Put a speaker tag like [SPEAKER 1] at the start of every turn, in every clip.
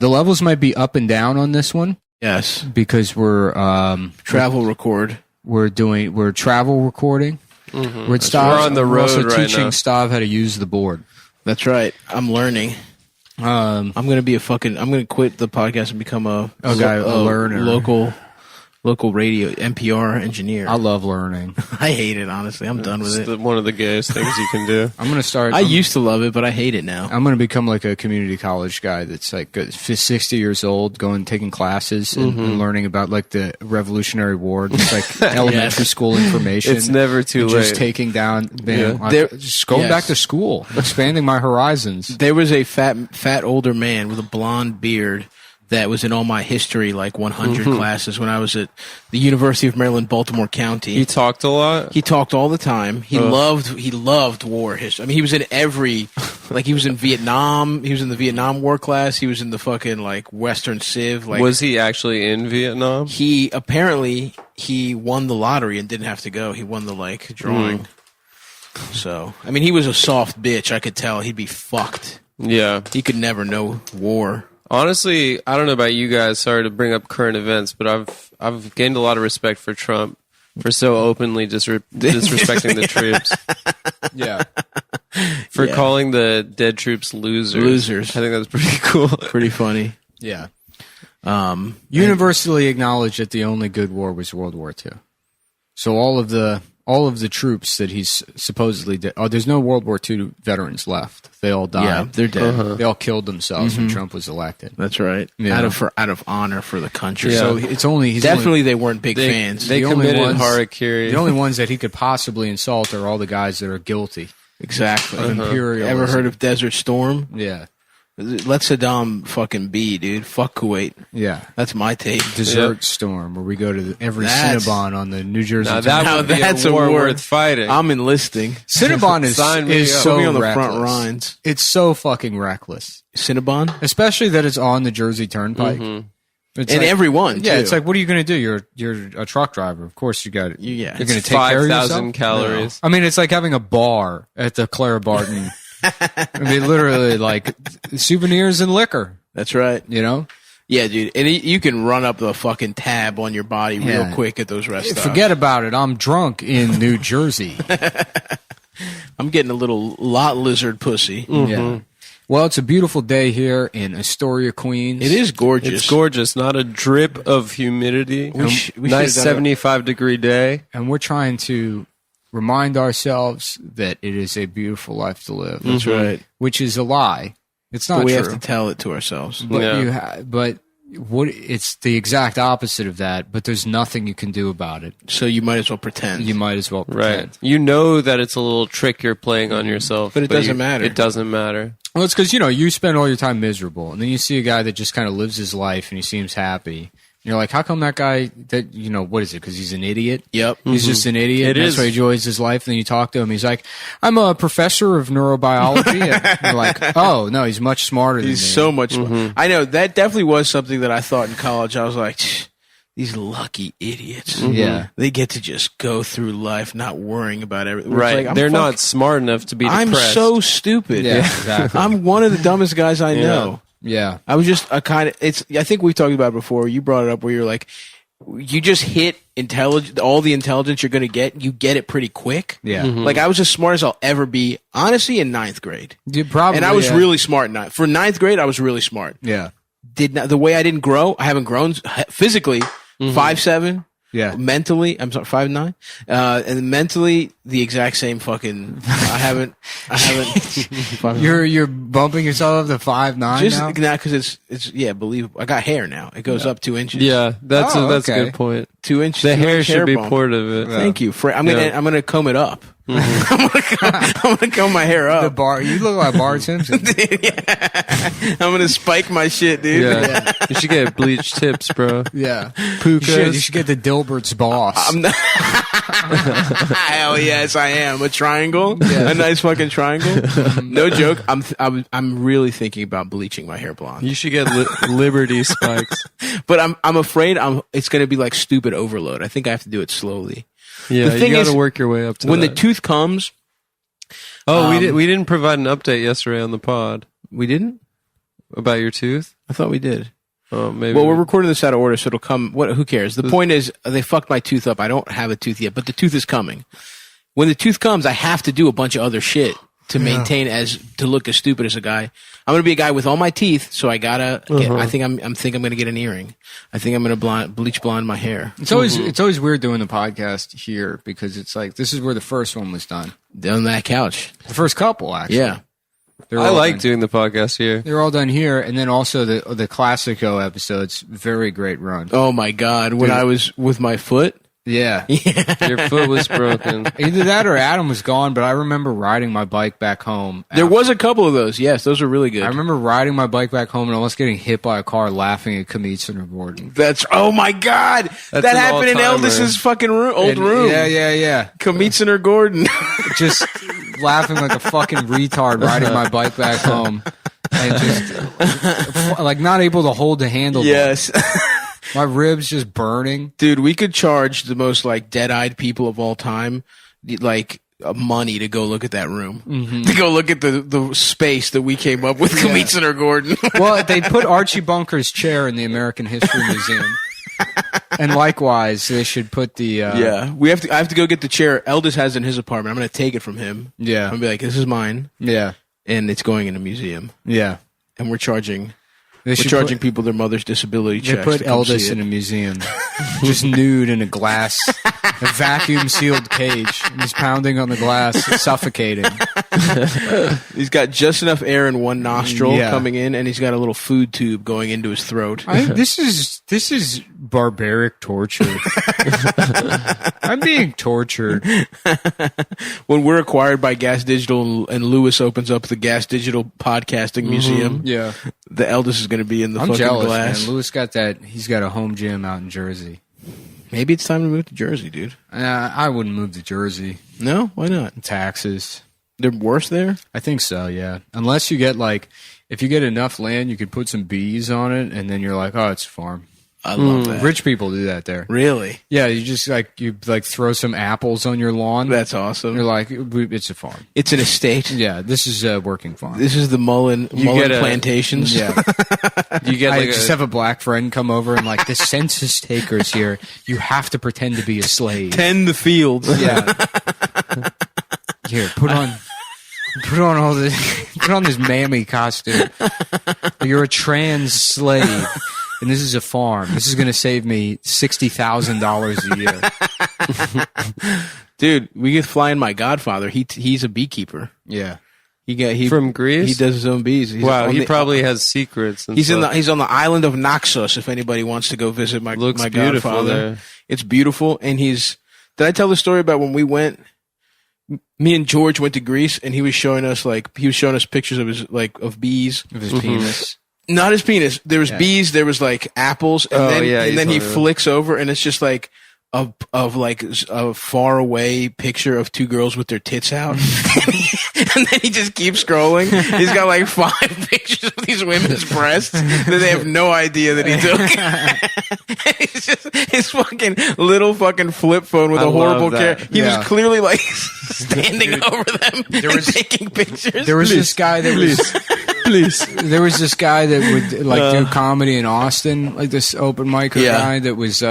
[SPEAKER 1] The levels might be up and down on this one.
[SPEAKER 2] Yes,
[SPEAKER 1] because we're
[SPEAKER 2] We're
[SPEAKER 1] travel recording.
[SPEAKER 3] Mm-hmm.
[SPEAKER 1] We're
[SPEAKER 3] on the road
[SPEAKER 1] also
[SPEAKER 3] right
[SPEAKER 1] teaching
[SPEAKER 3] now.
[SPEAKER 1] Stav how to use the board.
[SPEAKER 2] That's right. I'm learning. I'm gonna quit the podcast and become a learner, local radio NPR engineer.
[SPEAKER 1] I love learning.
[SPEAKER 2] I hate it, honestly. I'm done with it.
[SPEAKER 3] One of the gayest things you can do.
[SPEAKER 1] I'm gonna start.
[SPEAKER 2] I used to love it, but I hate it now.
[SPEAKER 1] I'm gonna become like a community college guy that's like 60 years old, taking classes and learning about like the Revolutionary War. It's like elementary school information.
[SPEAKER 3] It's never too late.
[SPEAKER 1] Just taking down, just going back to school, expanding my horizons.
[SPEAKER 2] There was a fat older man with a blonde beard that was in all my history, like 100 classes when I was at the University of Maryland, Baltimore County.
[SPEAKER 3] He talked a lot?
[SPEAKER 2] He talked all the time. He loved war history. I mean, he was in every, like he was in Vietnam. He was in the Vietnam War class. He was in the fucking like Western Civ. Like,
[SPEAKER 3] was he actually in Vietnam?
[SPEAKER 2] He won the lottery and didn't have to go. He won the like drawing. So, I mean, he was a soft bitch. I could tell he'd be fucked.
[SPEAKER 3] Yeah.
[SPEAKER 2] He could never know war.
[SPEAKER 3] Honestly, I don't know about you guys. Sorry to bring up current events, but I've gained a lot of respect for Trump for so openly disrespecting the troops.
[SPEAKER 1] Yeah,
[SPEAKER 3] for calling the dead troops losers. I think that's pretty cool.
[SPEAKER 2] Pretty funny.
[SPEAKER 1] Yeah. Universally acknowledged that the only good war was World War II. So all of the troops that he's supposedly did. Oh, there's no World War II veterans left. They all died.
[SPEAKER 2] Yeah, they're dead.
[SPEAKER 1] They all killed themselves when Trump was elected.
[SPEAKER 2] That's right.
[SPEAKER 1] Yeah.
[SPEAKER 2] Out of honor for the country.
[SPEAKER 1] Yeah. So it's only
[SPEAKER 2] they weren't big fans.
[SPEAKER 3] They committed harakiri.
[SPEAKER 1] The only ones that he could possibly insult are all the guys that are guilty.
[SPEAKER 2] Exactly.
[SPEAKER 1] Of imperialism.
[SPEAKER 2] Ever heard of Desert Storm?
[SPEAKER 1] Yeah.
[SPEAKER 2] Let Saddam fucking be, dude. Fuck Kuwait.
[SPEAKER 1] Yeah.
[SPEAKER 2] That's my take.
[SPEAKER 1] Desert Storm, where we go to every Cinnabon on the New Jersey.
[SPEAKER 3] That's a war worth fighting.
[SPEAKER 2] I'm enlisting.
[SPEAKER 1] Cinnabon is so
[SPEAKER 2] on the
[SPEAKER 1] reckless.
[SPEAKER 2] front lines.
[SPEAKER 1] It's so fucking reckless.
[SPEAKER 2] Cinnabon?
[SPEAKER 1] Especially that it's on the Jersey Turnpike.
[SPEAKER 2] And like, everyone,
[SPEAKER 1] yeah,
[SPEAKER 2] too.
[SPEAKER 1] it's like, what are you going to do? You're a truck driver. Of course, you're going to take care of yourself.
[SPEAKER 3] 5,000 calories.
[SPEAKER 1] No. I mean, it's like having a bar at the Clara Barton. I mean, literally, like souvenirs and liquor.
[SPEAKER 2] That's right.
[SPEAKER 1] You know?
[SPEAKER 2] Yeah, dude. And you can run up the fucking tab on your body real quick at those rest stops.
[SPEAKER 1] Forget about it. I'm drunk in New Jersey.
[SPEAKER 2] I'm getting a lot lizard pussy.
[SPEAKER 1] Yeah. Well, it's a beautiful day here in Astoria, Queens.
[SPEAKER 2] It is gorgeous.
[SPEAKER 3] It's gorgeous. Not a drip of humidity.
[SPEAKER 2] We
[SPEAKER 3] nice 75-degree day.
[SPEAKER 1] And we're trying to remind ourselves that it is a beautiful life to live.
[SPEAKER 2] That's right.
[SPEAKER 1] Which is a lie. It's not
[SPEAKER 2] but we
[SPEAKER 1] true.
[SPEAKER 2] have to tell it to ourselves.
[SPEAKER 1] But it's the exact opposite of that, but there's nothing you can do about it.
[SPEAKER 2] So you might as well pretend.
[SPEAKER 3] Right. You know that it's a little trick you're playing on yourself.
[SPEAKER 2] But it doesn't matter.
[SPEAKER 3] It doesn't matter.
[SPEAKER 1] Well, it's because, you spend all your time miserable, and then you see a guy that just kind of lives his life and he seems happy. And you're like, how come that guy, what is it? Because he's an idiot?
[SPEAKER 2] Yep.
[SPEAKER 1] He's just an idiot. That's why he enjoys his life. And then you talk to him. He's like, I'm a professor of neurobiology. And you're like, oh, no, he's much smarter than me.
[SPEAKER 2] He's so much smarter. I know. That definitely was something that I thought in college. I was like, these lucky idiots.
[SPEAKER 1] Yeah.
[SPEAKER 2] They get to just go through life not worrying about everything.
[SPEAKER 3] Right. Like, they're not smart enough to be depressed.
[SPEAKER 2] I'm so stupid.
[SPEAKER 1] Yeah, exactly.
[SPEAKER 2] I'm one of the dumbest guys I know.
[SPEAKER 1] Yeah.
[SPEAKER 2] I was just I think we talked about it before. You brought it up where you're like, you just hit all the intelligence you're going to get. You get it pretty quick.
[SPEAKER 1] Yeah.
[SPEAKER 2] Like I was as smart as I'll ever be, honestly, in ninth grade.
[SPEAKER 1] Probably.
[SPEAKER 2] And I was really smart in ninth. For ninth grade, I was really smart.
[SPEAKER 1] Yeah.
[SPEAKER 2] The way I didn't grow, I haven't grown physically. 5'7".
[SPEAKER 1] Yeah.
[SPEAKER 2] Mentally, I'm sorry, 5'9". And mentally, the exact same fucking. I haven't.
[SPEAKER 1] You're bumping yourself up to 5'9" now?
[SPEAKER 2] Just now because it's believable. I got hair now. It goes up 2 inches.
[SPEAKER 3] Yeah, that's a good point.
[SPEAKER 2] 2 inches.
[SPEAKER 3] The hair should be part of it.
[SPEAKER 2] Thank you. I'm gonna comb it up. I'm gonna comb my hair up.
[SPEAKER 1] You look like Bart Simpson.
[SPEAKER 2] I'm gonna spike my shit, dude.
[SPEAKER 3] Yeah. You should get bleached tips, bro.
[SPEAKER 1] Yeah.
[SPEAKER 3] Pukas.
[SPEAKER 1] You should get the Dilbert's boss.
[SPEAKER 2] I'm not. Hell yes, I am. A triangle. Yeah. A nice fucking triangle. No joke. I'm really thinking about bleaching my hair blonde.
[SPEAKER 3] You should get Liberty spikes.
[SPEAKER 2] But I'm afraid it's gonna be like stupid overload. I think I have to do it slowly.
[SPEAKER 3] Yeah,
[SPEAKER 2] the thing
[SPEAKER 3] you got to
[SPEAKER 2] is,
[SPEAKER 3] work your way up to
[SPEAKER 2] when
[SPEAKER 3] that.
[SPEAKER 2] the tooth comes.
[SPEAKER 3] Oh, we didn't provide an update yesterday on the pod.
[SPEAKER 2] We didn't?
[SPEAKER 3] About your tooth?
[SPEAKER 2] I thought we did.
[SPEAKER 3] Oh, maybe.
[SPEAKER 2] Well, we're recording this out of order, so it'll come. Who cares? The point is, they fucked my tooth up. I don't have a tooth yet, but the tooth is coming. When the tooth comes, I have to do a bunch of other shit to maintain to look as stupid as a guy. I'm gonna be a guy with all my teeth, so I gotta. I think I'm gonna get an earring. I think I'm gonna bleach blonde my hair.
[SPEAKER 1] It's always weird doing the podcast here because it's like this is where the first one was done
[SPEAKER 2] On that couch.
[SPEAKER 1] The first couple, actually.
[SPEAKER 2] Yeah.
[SPEAKER 3] I like doing the podcast here.
[SPEAKER 1] They're all done here, and then also the Classico episodes. Very great run.
[SPEAKER 2] Oh my god! When I was with my foot.
[SPEAKER 1] Yeah.
[SPEAKER 3] Your foot was broken.
[SPEAKER 1] Either that or Adam was gone, but I remember riding my bike back home.
[SPEAKER 2] There was a couple of those. Yes, those were really good.
[SPEAKER 1] I remember riding my bike back home and almost getting hit by a car laughing at CumTown and Gordon.
[SPEAKER 2] Oh my god! That happened in Eldis's fucking old room.
[SPEAKER 1] Yeah.
[SPEAKER 2] CumTown or Gordon.
[SPEAKER 1] Just laughing like a fucking retard riding my bike back home. And just like not able to hold the handle.
[SPEAKER 2] Yes.
[SPEAKER 1] My ribs just burning.
[SPEAKER 2] Dude, we could charge the most like dead-eyed people of all time like money to go look at that room. Mm-hmm. To go look at the space that we came up with, CumTown or Gordon.
[SPEAKER 1] Well, they put Archie Bunker's chair in the American History Museum. And likewise, they should put the
[SPEAKER 2] I have to go get the chair Eldis has in his apartment. I'm going to take it from him.
[SPEAKER 1] Yeah.
[SPEAKER 2] I'm going to be like, this is mine.
[SPEAKER 1] Yeah.
[SPEAKER 2] And it's going in a museum.
[SPEAKER 1] Yeah.
[SPEAKER 2] And we're charging people their mother's disability checks.
[SPEAKER 1] They put Eldis in a museum, just nude in a vacuum sealed cage. And he's pounding on the glass, suffocating.
[SPEAKER 2] He's got just enough air in one nostril coming in, and he's got a little food tube going into his throat.
[SPEAKER 1] This is barbaric torture. I'm being tortured.
[SPEAKER 2] When we're acquired by Gas Digital and Lewis opens up the Gas Digital Podcasting Museum, the Eldis is going to be in the fucking
[SPEAKER 1] jealous,
[SPEAKER 2] glass.
[SPEAKER 1] Man. Lewis he's got a home gym out in Jersey.
[SPEAKER 2] Maybe it's time to move to Jersey, dude.
[SPEAKER 1] I wouldn't move to Jersey.
[SPEAKER 2] No? Why not?
[SPEAKER 1] Taxes.
[SPEAKER 2] They're worse there?
[SPEAKER 1] I think so, yeah. Unless you get if you get enough land, you could put some bees on it, and then you're like, oh, it's a farm.
[SPEAKER 2] I love that.
[SPEAKER 1] Rich people do that there.
[SPEAKER 2] Really?
[SPEAKER 1] Yeah, you just throw some apples on your lawn.
[SPEAKER 2] That's awesome.
[SPEAKER 1] You're like, it's a farm.
[SPEAKER 2] It's an estate.
[SPEAKER 1] Yeah, this is a working farm.
[SPEAKER 2] This is the Mullen plantations.
[SPEAKER 1] Yeah. You get I just have a black friend come over and the census takers here. You have to pretend to be a slave.
[SPEAKER 2] Tend the fields.
[SPEAKER 1] Yeah. Here, put on this mammy costume. You're a trans slave. And this is a farm. This is going to save me $60,000 a year.
[SPEAKER 2] Dude, we could fly in my godfather. He's a beekeeper.
[SPEAKER 1] Yeah.
[SPEAKER 2] He
[SPEAKER 3] from Greece?
[SPEAKER 2] He does his own bees. He
[SPEAKER 3] probably has secrets. And
[SPEAKER 2] he's on the island of Naxos. If anybody wants to go visit my godfather,
[SPEAKER 3] there.
[SPEAKER 2] It's beautiful. And did I tell the story about when we went? Me and George went to Greece, and he was showing us pictures of his of bees
[SPEAKER 1] of his penis.
[SPEAKER 2] Not his penis. There was bees. There was apples, and then he flicks over, and it's just a far away picture of two girls with their tits out, and then he just keeps scrolling. He's got 5 pictures of these women's breasts that they have no idea that he took. It's just his fucking little fucking flip phone with a horrible camera. He was clearly standing over them, taking pictures.
[SPEAKER 1] There was this guy that was. Please. There was this guy that would do comedy in Austin, this open micer guy that was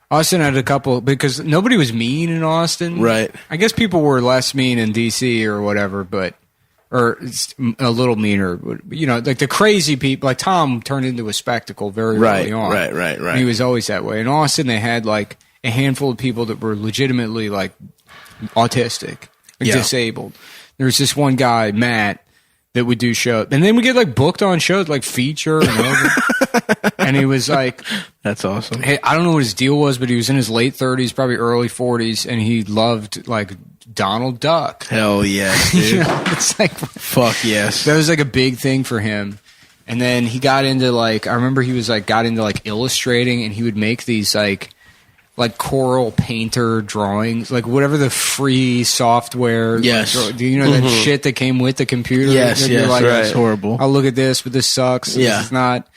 [SPEAKER 1] Austin had a couple because nobody was mean in Austin.
[SPEAKER 2] Right.
[SPEAKER 1] I guess people were less mean in DC or whatever, or a little meaner. The crazy people, Tom turned into a spectacle very early on.
[SPEAKER 2] Right.
[SPEAKER 1] And he was always that way. In Austin, they had a handful of people that were legitimately autistic, disabled. There was this one guy, Matt, that would do shows. And then we get booked on shows Feature and over. And he was
[SPEAKER 2] that's awesome.
[SPEAKER 1] Hey, I don't know what his deal was, but he was in his late 30s, probably early 40s, and he loved Donald Duck.
[SPEAKER 2] Hell yes, dude.
[SPEAKER 1] It's
[SPEAKER 2] fuck yes.
[SPEAKER 1] That was a big thing for him. And then he got into I remember he was got into illustrating, and he would make these Coral Painter drawings, whatever the free software.
[SPEAKER 2] Yes.
[SPEAKER 1] That shit that came with the computer.
[SPEAKER 2] Yes,
[SPEAKER 1] you're
[SPEAKER 2] right.
[SPEAKER 1] It's
[SPEAKER 2] horrible.
[SPEAKER 1] I'll look at this, but this sucks.
[SPEAKER 2] Yeah.
[SPEAKER 1] It's not,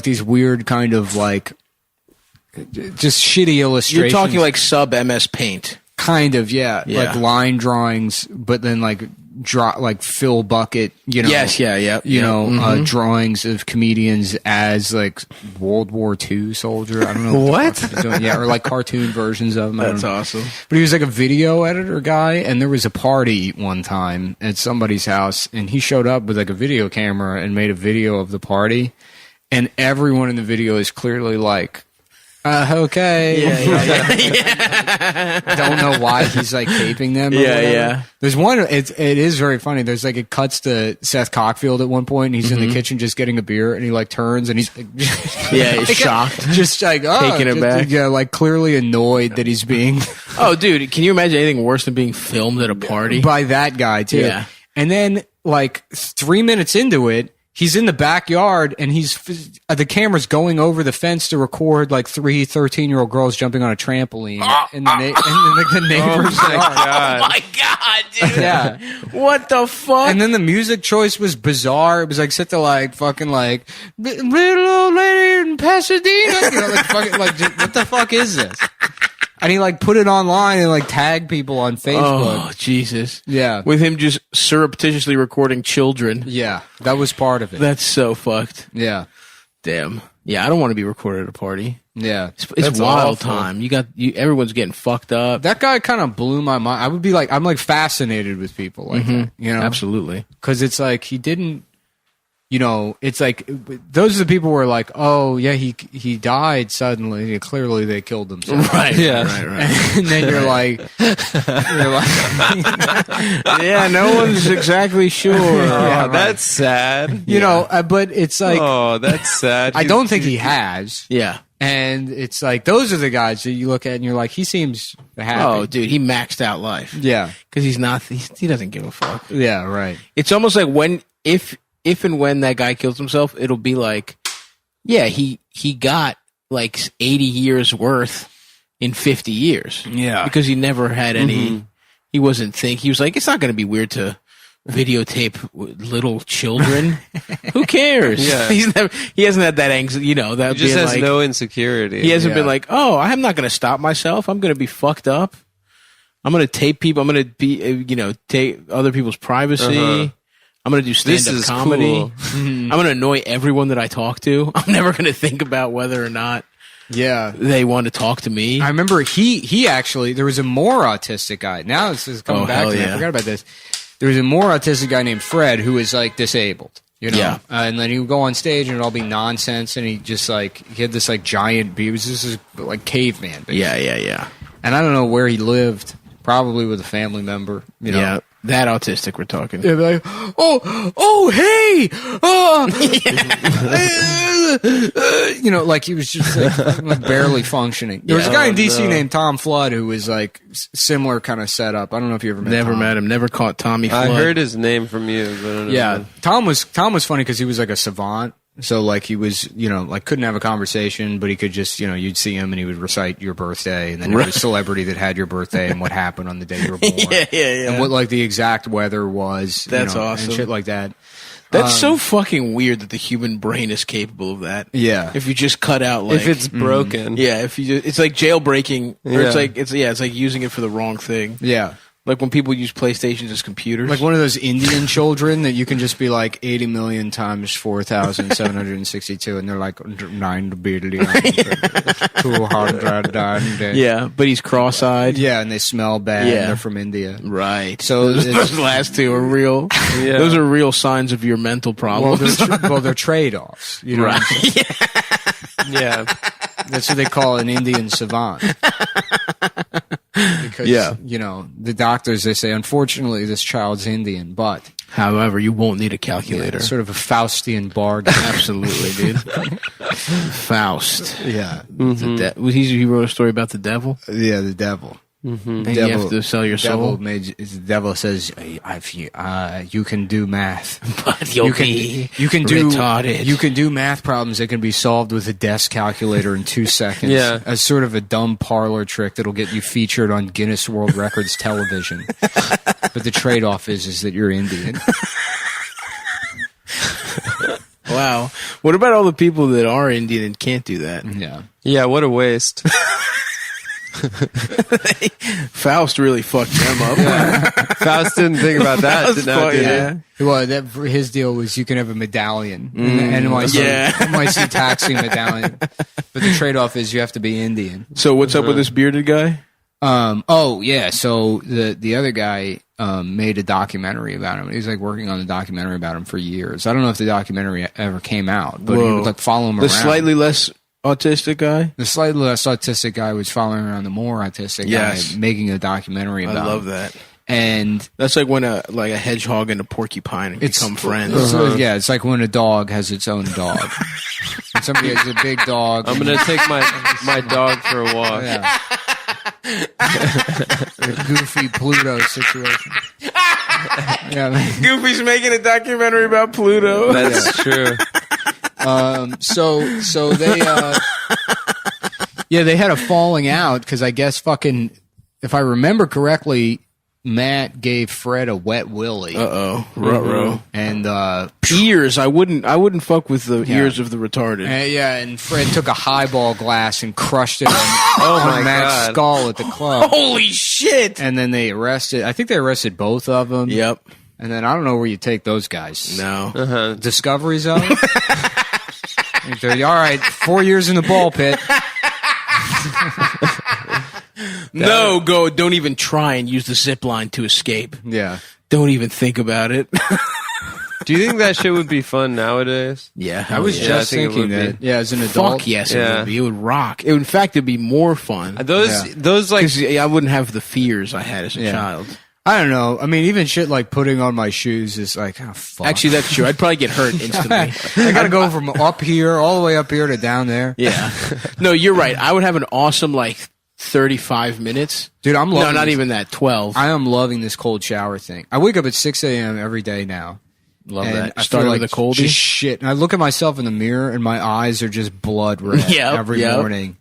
[SPEAKER 1] these weird kind of just shitty illustrations.
[SPEAKER 2] You're talking sub MS Paint.
[SPEAKER 1] Kind of, yeah. Line drawings, but then Phil Bucket,
[SPEAKER 2] Yes, yeah.
[SPEAKER 1] drawings of comedians as like World War II soldier. I don't know
[SPEAKER 3] What?
[SPEAKER 1] Or like cartoon versions of them.
[SPEAKER 2] That's awesome.
[SPEAKER 1] But he was like a video editor guy, and there was a party one time at somebody's house, and he showed up with like a video camera and made a video of the party, and everyone in the video is clearly like, okay.
[SPEAKER 2] Yeah.
[SPEAKER 1] Don't know why he's like taping them. Or whatever. There's one. It is very funny. There's like it cuts to Seth Cockfield at one point, and he's in the kitchen just getting a beer, and he like turns and he's like,
[SPEAKER 2] he's shocked,
[SPEAKER 1] just like
[SPEAKER 2] taking it back.
[SPEAKER 1] Yeah, like clearly annoyed that he's being.
[SPEAKER 2] Oh, dude, can you imagine anything worse than being filmed at a party
[SPEAKER 1] by that guy too?
[SPEAKER 2] Yeah,
[SPEAKER 1] and then like 3 minutes into it. He's in the backyard, and the camera's going over the fence to record like 3 13-year-old girls jumping on a trampoline, and the neighbor's
[SPEAKER 3] Oh my
[SPEAKER 2] god, dude!
[SPEAKER 1] Yeah,
[SPEAKER 2] what the fuck?
[SPEAKER 1] And then the music choice was bizarre. It was like set to like fucking like little old lady in Pasadena, like fucking like what the fuck is this? And he like put it online and like tagged people on Facebook.
[SPEAKER 2] Oh, Jesus.
[SPEAKER 1] Yeah.
[SPEAKER 2] With him just surreptitiously recording children.
[SPEAKER 1] Yeah. That was part of it.
[SPEAKER 2] That's so fucked.
[SPEAKER 1] Yeah.
[SPEAKER 2] Damn. Yeah, I don't want to be recorded at a party.
[SPEAKER 1] Yeah.
[SPEAKER 2] It's wild time. Everyone's getting fucked up.
[SPEAKER 1] That guy kind of blew my mind. I would be like, I'm like fascinated with people like that,
[SPEAKER 2] Absolutely.
[SPEAKER 1] Because it's like he didn't, it's like those are the people who are like, oh yeah, he died suddenly. Clearly they killed themselves.
[SPEAKER 2] Right.
[SPEAKER 3] Yeah.
[SPEAKER 2] Right.
[SPEAKER 1] And then you're like,
[SPEAKER 2] yeah, no one's exactly sure.
[SPEAKER 3] Oh, that's sad.
[SPEAKER 1] But it's like,
[SPEAKER 3] oh, that's sad.
[SPEAKER 1] I don't think he has.
[SPEAKER 2] Yeah.
[SPEAKER 1] And it's like those are the guys that you look at and you're like, he seems happy.
[SPEAKER 2] Oh, dude, he maxed out life.
[SPEAKER 1] Yeah,
[SPEAKER 2] because he's not. He doesn't give a fuck.
[SPEAKER 1] Yeah, right.
[SPEAKER 2] It's almost like if and when that guy kills himself, it'll be like, yeah, he got like 80 years worth in 50 years.
[SPEAKER 1] Yeah.
[SPEAKER 2] Because he never had any, he wasn't he was like, it's not going to be weird to videotape little children. Who cares?
[SPEAKER 3] Yeah.
[SPEAKER 2] He hasn't had that anxiety, that
[SPEAKER 3] He just has
[SPEAKER 2] like,
[SPEAKER 3] no insecurity.
[SPEAKER 2] He hasn't been like, oh, I'm not going to stop myself. I'm going to be fucked up. I'm going to tape people. I'm going to be, take other people's privacy. I'm going to do stand-up comedy.
[SPEAKER 3] Cool.
[SPEAKER 2] I'm going to annoy everyone that I talk to. I'm never going to think about whether or not they want to talk to me.
[SPEAKER 1] I remember he actually, there was a more autistic guy. Now this is coming back to me. I forgot about this. There was a more autistic guy named Fred who was like disabled.
[SPEAKER 2] Yeah.
[SPEAKER 1] And then he would go on stage and it'd all be nonsense. And he just like, he had this like giant beard. This is like caveman. Basically.
[SPEAKER 2] Yeah.
[SPEAKER 1] And I don't know where he lived. Probably with a family member.
[SPEAKER 2] Yeah. That autistic we're talking.
[SPEAKER 1] Yeah, like, hey, like he was just like barely functioning. There was a guy in DC named Tom Flood who was like similar kind of setup. I don't know if you ever met
[SPEAKER 2] Never
[SPEAKER 1] Tom.
[SPEAKER 2] met him. Never caught Tommy Flood.
[SPEAKER 3] I heard his name from you. But I don't know.
[SPEAKER 1] Yeah, Tom was funny because he was like a savant. So like he was, like couldn't have a conversation, but he could just, you'd see him and he would recite your birthday, and then every celebrity that had your birthday and what happened on the day you were born,
[SPEAKER 2] yeah,
[SPEAKER 1] and what like the exact weather was.
[SPEAKER 2] That's awesome.
[SPEAKER 1] And shit like that.
[SPEAKER 2] That's so fucking weird that the human brain is capable of that.
[SPEAKER 1] Yeah.
[SPEAKER 2] If you just cut out like
[SPEAKER 3] if it's broken.
[SPEAKER 2] Yeah, it's like jailbreaking. Or it's like using it for the wrong thing.
[SPEAKER 1] Yeah.
[SPEAKER 2] Like when people use PlayStations as computers.
[SPEAKER 1] Like one of those Indian children that you can just be like 80 million times 4,762, and they're like 9 billion, 200.
[SPEAKER 2] Yeah, but he's cross-eyed.
[SPEAKER 1] Yeah, and they smell bad.
[SPEAKER 2] Yeah.
[SPEAKER 1] And they're from India.
[SPEAKER 2] Right.
[SPEAKER 1] So
[SPEAKER 2] those last two are real.
[SPEAKER 3] Yeah.
[SPEAKER 2] Those are real signs of your mental problems.
[SPEAKER 1] They're trade-offs. You know what I'm saying?
[SPEAKER 3] Yeah.
[SPEAKER 1] That's what they call an Indian savant. Because, the doctors, they say, unfortunately, this child's Indian, but...
[SPEAKER 2] However, you won't need a calculator.
[SPEAKER 1] Sort of a Faustian bargain.
[SPEAKER 2] Absolutely, dude. Faust.
[SPEAKER 1] Yeah.
[SPEAKER 2] He wrote a story about the devil?
[SPEAKER 1] Yeah, the devil.
[SPEAKER 2] And you have to sell your soul.
[SPEAKER 1] The devil says, you can do math.
[SPEAKER 2] But you can do retarded.
[SPEAKER 1] You can do math problems that can be solved with a desk calculator in 2 seconds.
[SPEAKER 3] Yeah.
[SPEAKER 1] As sort of a dumb parlor trick that'll get you featured on Guinness World Records television. But the trade-off is that you're Indian.
[SPEAKER 2] Wow. What about all the people that are Indian and can't do that?
[SPEAKER 1] Yeah.
[SPEAKER 3] Yeah, what a waste.
[SPEAKER 2] Faust really fucked them up.
[SPEAKER 3] Faust didn't think about that.
[SPEAKER 2] Yeah.
[SPEAKER 1] Well, his deal was you can have a medallion, an NYC taxi medallion, but the trade-off is you have to be Indian.
[SPEAKER 2] So what's up with this bearded guy?
[SPEAKER 1] So the other guy made a documentary about him. He was like working on a documentary about him for years. I don't know if the documentary ever came out, but he would like follow him around.
[SPEAKER 2] The slightly less autistic guy?
[SPEAKER 1] The slightly less autistic guy was following around the more autistic guy, making a documentary about him.
[SPEAKER 2] I love that.
[SPEAKER 1] And
[SPEAKER 2] that's like when a hedgehog and a porcupine become friends.
[SPEAKER 1] Yeah, it's like when a dog has its own dog. When somebody has a big dog.
[SPEAKER 3] I'm going to take my dog for a walk.
[SPEAKER 1] Yeah. A goofy Pluto situation. Yeah,
[SPEAKER 2] Goofy's making a documentary about Pluto.
[SPEAKER 3] That's true.
[SPEAKER 1] So they they had a falling out because I guess if I remember correctly, Matt gave Fred a wet willy.
[SPEAKER 2] Ruh-roh.
[SPEAKER 1] And
[SPEAKER 2] ears. I wouldn't fuck with the ears of the retarded.
[SPEAKER 1] And Fred took a highball glass and crushed it on Matt's skull at the club.
[SPEAKER 2] Holy shit!
[SPEAKER 1] And then they arrested. I think they arrested both of them.
[SPEAKER 2] Yep.
[SPEAKER 1] And then I don't know where you take those guys.
[SPEAKER 2] No.
[SPEAKER 1] Discovery Zone. All right, 4 years in the ball pit.
[SPEAKER 2] No, don't even try and use the zip line to escape.
[SPEAKER 1] Yeah.
[SPEAKER 2] Don't even think about it.
[SPEAKER 3] Do you think that shit would be fun nowadays?
[SPEAKER 2] Yeah.
[SPEAKER 1] I was just thinking that. Yeah, as an adult.
[SPEAKER 2] Fuck yes, it would be. It would rock. In fact, it'd be more fun.
[SPEAKER 3] Those like...
[SPEAKER 2] 'Cause I wouldn't have the fears I had as a child.
[SPEAKER 1] I don't know. I mean, even shit like putting on my shoes is like, oh, fuck.
[SPEAKER 2] Actually, that's true. I'd probably get hurt instantly.
[SPEAKER 1] I got to go from up here, all the way up here to down there.
[SPEAKER 2] Yeah. No, you're right. I would have an awesome, 35 minutes.
[SPEAKER 1] Dude, I'm loving
[SPEAKER 2] No, not even that. 12.
[SPEAKER 1] I am loving this cold shower thing. I wake up at 6 a.m. every day now.
[SPEAKER 2] Love
[SPEAKER 1] and
[SPEAKER 2] that.
[SPEAKER 1] I
[SPEAKER 2] Starting
[SPEAKER 1] feel like
[SPEAKER 2] with a coldie.
[SPEAKER 1] just shit. And I look at myself in the mirror and my eyes are just blood red every morning.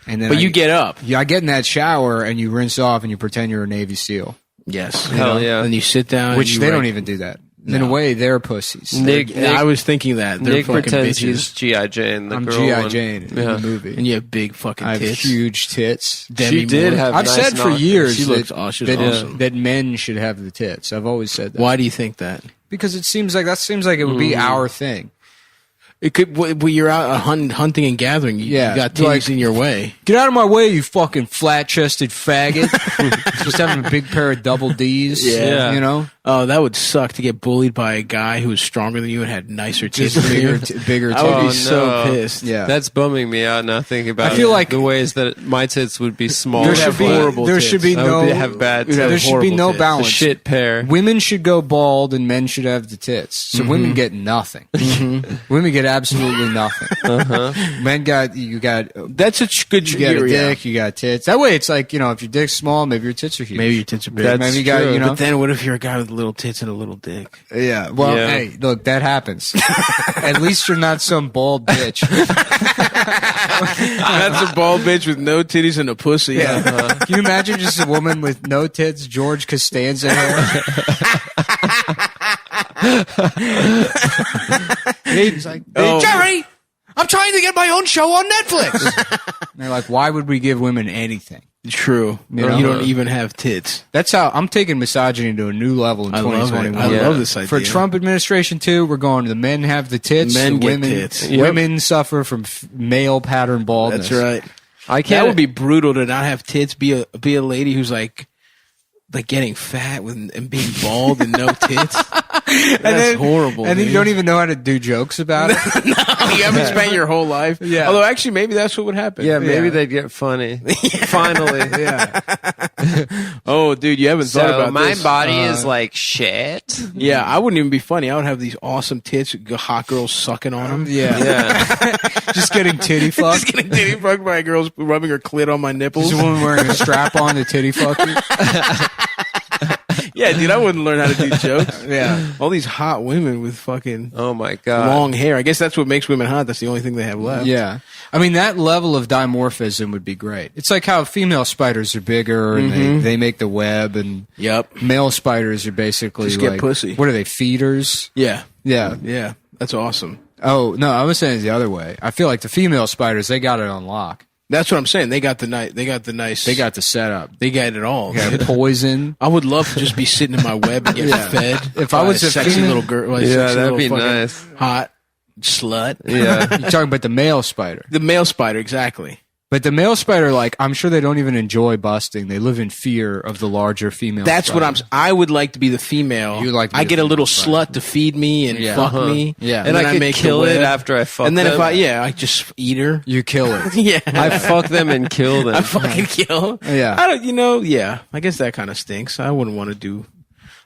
[SPEAKER 1] And then
[SPEAKER 2] you get up.
[SPEAKER 1] Yeah, I get in that shower and you rinse off and you pretend you're a Navy SEAL.
[SPEAKER 2] Yes.
[SPEAKER 3] Hell yeah.
[SPEAKER 2] And you sit down.
[SPEAKER 1] Which they don't even do that. In a way, they're pussies.
[SPEAKER 3] Nick,
[SPEAKER 2] I was thinking that. They're
[SPEAKER 3] Nick
[SPEAKER 2] fucking
[SPEAKER 3] pretends
[SPEAKER 2] bitches.
[SPEAKER 3] he's G.I. Jane.
[SPEAKER 1] I'm G.I. Jane in the movie.
[SPEAKER 2] And you have big fucking
[SPEAKER 1] I have
[SPEAKER 2] tits.
[SPEAKER 1] huge tits.
[SPEAKER 3] She did have
[SPEAKER 1] I've
[SPEAKER 3] nice
[SPEAKER 1] said for years
[SPEAKER 2] She looks awesome.
[SPEAKER 1] that men should have the tits. I've always said that.
[SPEAKER 2] Why do you think that?
[SPEAKER 1] Because it seems like it would be our thing.
[SPEAKER 2] It could. When you're out hunting and gathering, you got titties in your way.
[SPEAKER 1] Get out of my way, you fucking flat-chested faggot. Just having a big pair of double Ds.
[SPEAKER 2] Yeah.
[SPEAKER 1] You know?
[SPEAKER 2] Oh, that would suck to get bullied by a guy who was stronger than you and had nicer tits.
[SPEAKER 1] Just bigger tits.
[SPEAKER 2] I would be so pissed.
[SPEAKER 1] Yeah.
[SPEAKER 3] That's bumming me out now thinking about
[SPEAKER 1] I feel like
[SPEAKER 3] the ways that my tits would be small.
[SPEAKER 1] There should be
[SPEAKER 3] have bad tits.
[SPEAKER 1] There should be no
[SPEAKER 3] The
[SPEAKER 1] balance.
[SPEAKER 3] shit pair.
[SPEAKER 1] Women should go bald and men should have the tits. So women get nothing. Women get absolutely nothing. Men got
[SPEAKER 2] That's a good.
[SPEAKER 1] you got a dick, you got tits. That way, it's like if your dick's small, maybe your tits are huge.
[SPEAKER 2] Maybe your tits are big.
[SPEAKER 3] That's
[SPEAKER 1] maybe you got
[SPEAKER 3] true.
[SPEAKER 2] But then what if you're a guy with little tits and a little dick?
[SPEAKER 1] Yeah. Well, hey, look, that happens. At least you're not some bald bitch.
[SPEAKER 2] That's a bald bitch with no titties and a pussy.
[SPEAKER 1] Yeah. Can you imagine just a woman with no tits, George Costanza hair? He's like, hey, Jerry, I'm trying to get my own show on Netflix. They're like, why would we give women anything?
[SPEAKER 2] True. You don't even have tits.
[SPEAKER 1] That's how I'm taking misogyny to a new level in 2021.
[SPEAKER 2] I love this idea.
[SPEAKER 1] For Trump administration too, we're going to the men have the tits,
[SPEAKER 2] Men
[SPEAKER 1] the
[SPEAKER 2] get
[SPEAKER 1] women,
[SPEAKER 2] tits.
[SPEAKER 1] Women suffer from male pattern baldness.
[SPEAKER 2] That's right. That would be brutal to not have tits. Be a lady who's like getting fat and being bald and no tits. That's horrible.
[SPEAKER 1] And then you don't even know how to do jokes about it.
[SPEAKER 2] No, you haven't spent your whole life.
[SPEAKER 1] Yeah.
[SPEAKER 2] Although actually, maybe that's what would happen.
[SPEAKER 3] Yeah, maybe they'd get funny. Finally.
[SPEAKER 1] Yeah.
[SPEAKER 2] Oh, dude, you haven't thought about
[SPEAKER 3] my
[SPEAKER 2] this.
[SPEAKER 3] body is like shit.
[SPEAKER 2] Yeah, I wouldn't even be funny. I would have these awesome tits, hot girls sucking on them.
[SPEAKER 3] Yeah.
[SPEAKER 1] Just getting titty fucked.
[SPEAKER 2] Just getting titty fucked by girls rubbing her clit on my nipples.
[SPEAKER 1] Just a woman wearing a strap on to titty fuck you.
[SPEAKER 2] Yeah, dude, I wouldn't learn how to do jokes.
[SPEAKER 1] Yeah.
[SPEAKER 2] All these hot women with fucking
[SPEAKER 3] Oh my god.
[SPEAKER 2] long hair. I guess that's what makes women hot. That's the only thing they have left.
[SPEAKER 1] Yeah. I mean, that level of dimorphism would be great. It's like how female spiders are bigger and they make the web, and male spiders are basically
[SPEAKER 2] just get pussy.
[SPEAKER 1] What are they, feeders?
[SPEAKER 2] Yeah.
[SPEAKER 1] Yeah.
[SPEAKER 2] Yeah. That's awesome.
[SPEAKER 1] Oh, no, I was saying it the other way. I feel like the female spiders, they got it on lock.
[SPEAKER 2] That's what I'm saying. They got the nice. They got the
[SPEAKER 1] setup.
[SPEAKER 2] They got it all.
[SPEAKER 1] Yeah, poison.
[SPEAKER 2] I would love to just be sitting in my web and get fed.
[SPEAKER 1] If I was
[SPEAKER 2] a sexy little girl,
[SPEAKER 3] that'd be nice.
[SPEAKER 2] Hot slut.
[SPEAKER 3] Yeah,
[SPEAKER 1] you're talking about the male spider.
[SPEAKER 2] The male spider, exactly.
[SPEAKER 1] But the male spider, like, I'm sure they don't even enjoy busting. They live in fear of the larger female.
[SPEAKER 2] That's
[SPEAKER 1] spider.
[SPEAKER 2] what I would like to be the female.
[SPEAKER 1] You like? To be
[SPEAKER 2] I get a little slut to feed me and fuck me.
[SPEAKER 1] Yeah,
[SPEAKER 3] and I could kill it after I fuck.
[SPEAKER 2] And then
[SPEAKER 3] them.
[SPEAKER 2] I just eat her.
[SPEAKER 1] You kill it.
[SPEAKER 2] Yeah,
[SPEAKER 3] I fuck them and kill them.
[SPEAKER 2] I fucking kill.
[SPEAKER 1] Yeah,
[SPEAKER 2] I don't. Yeah, I guess that kind of stinks. I wouldn't want to do.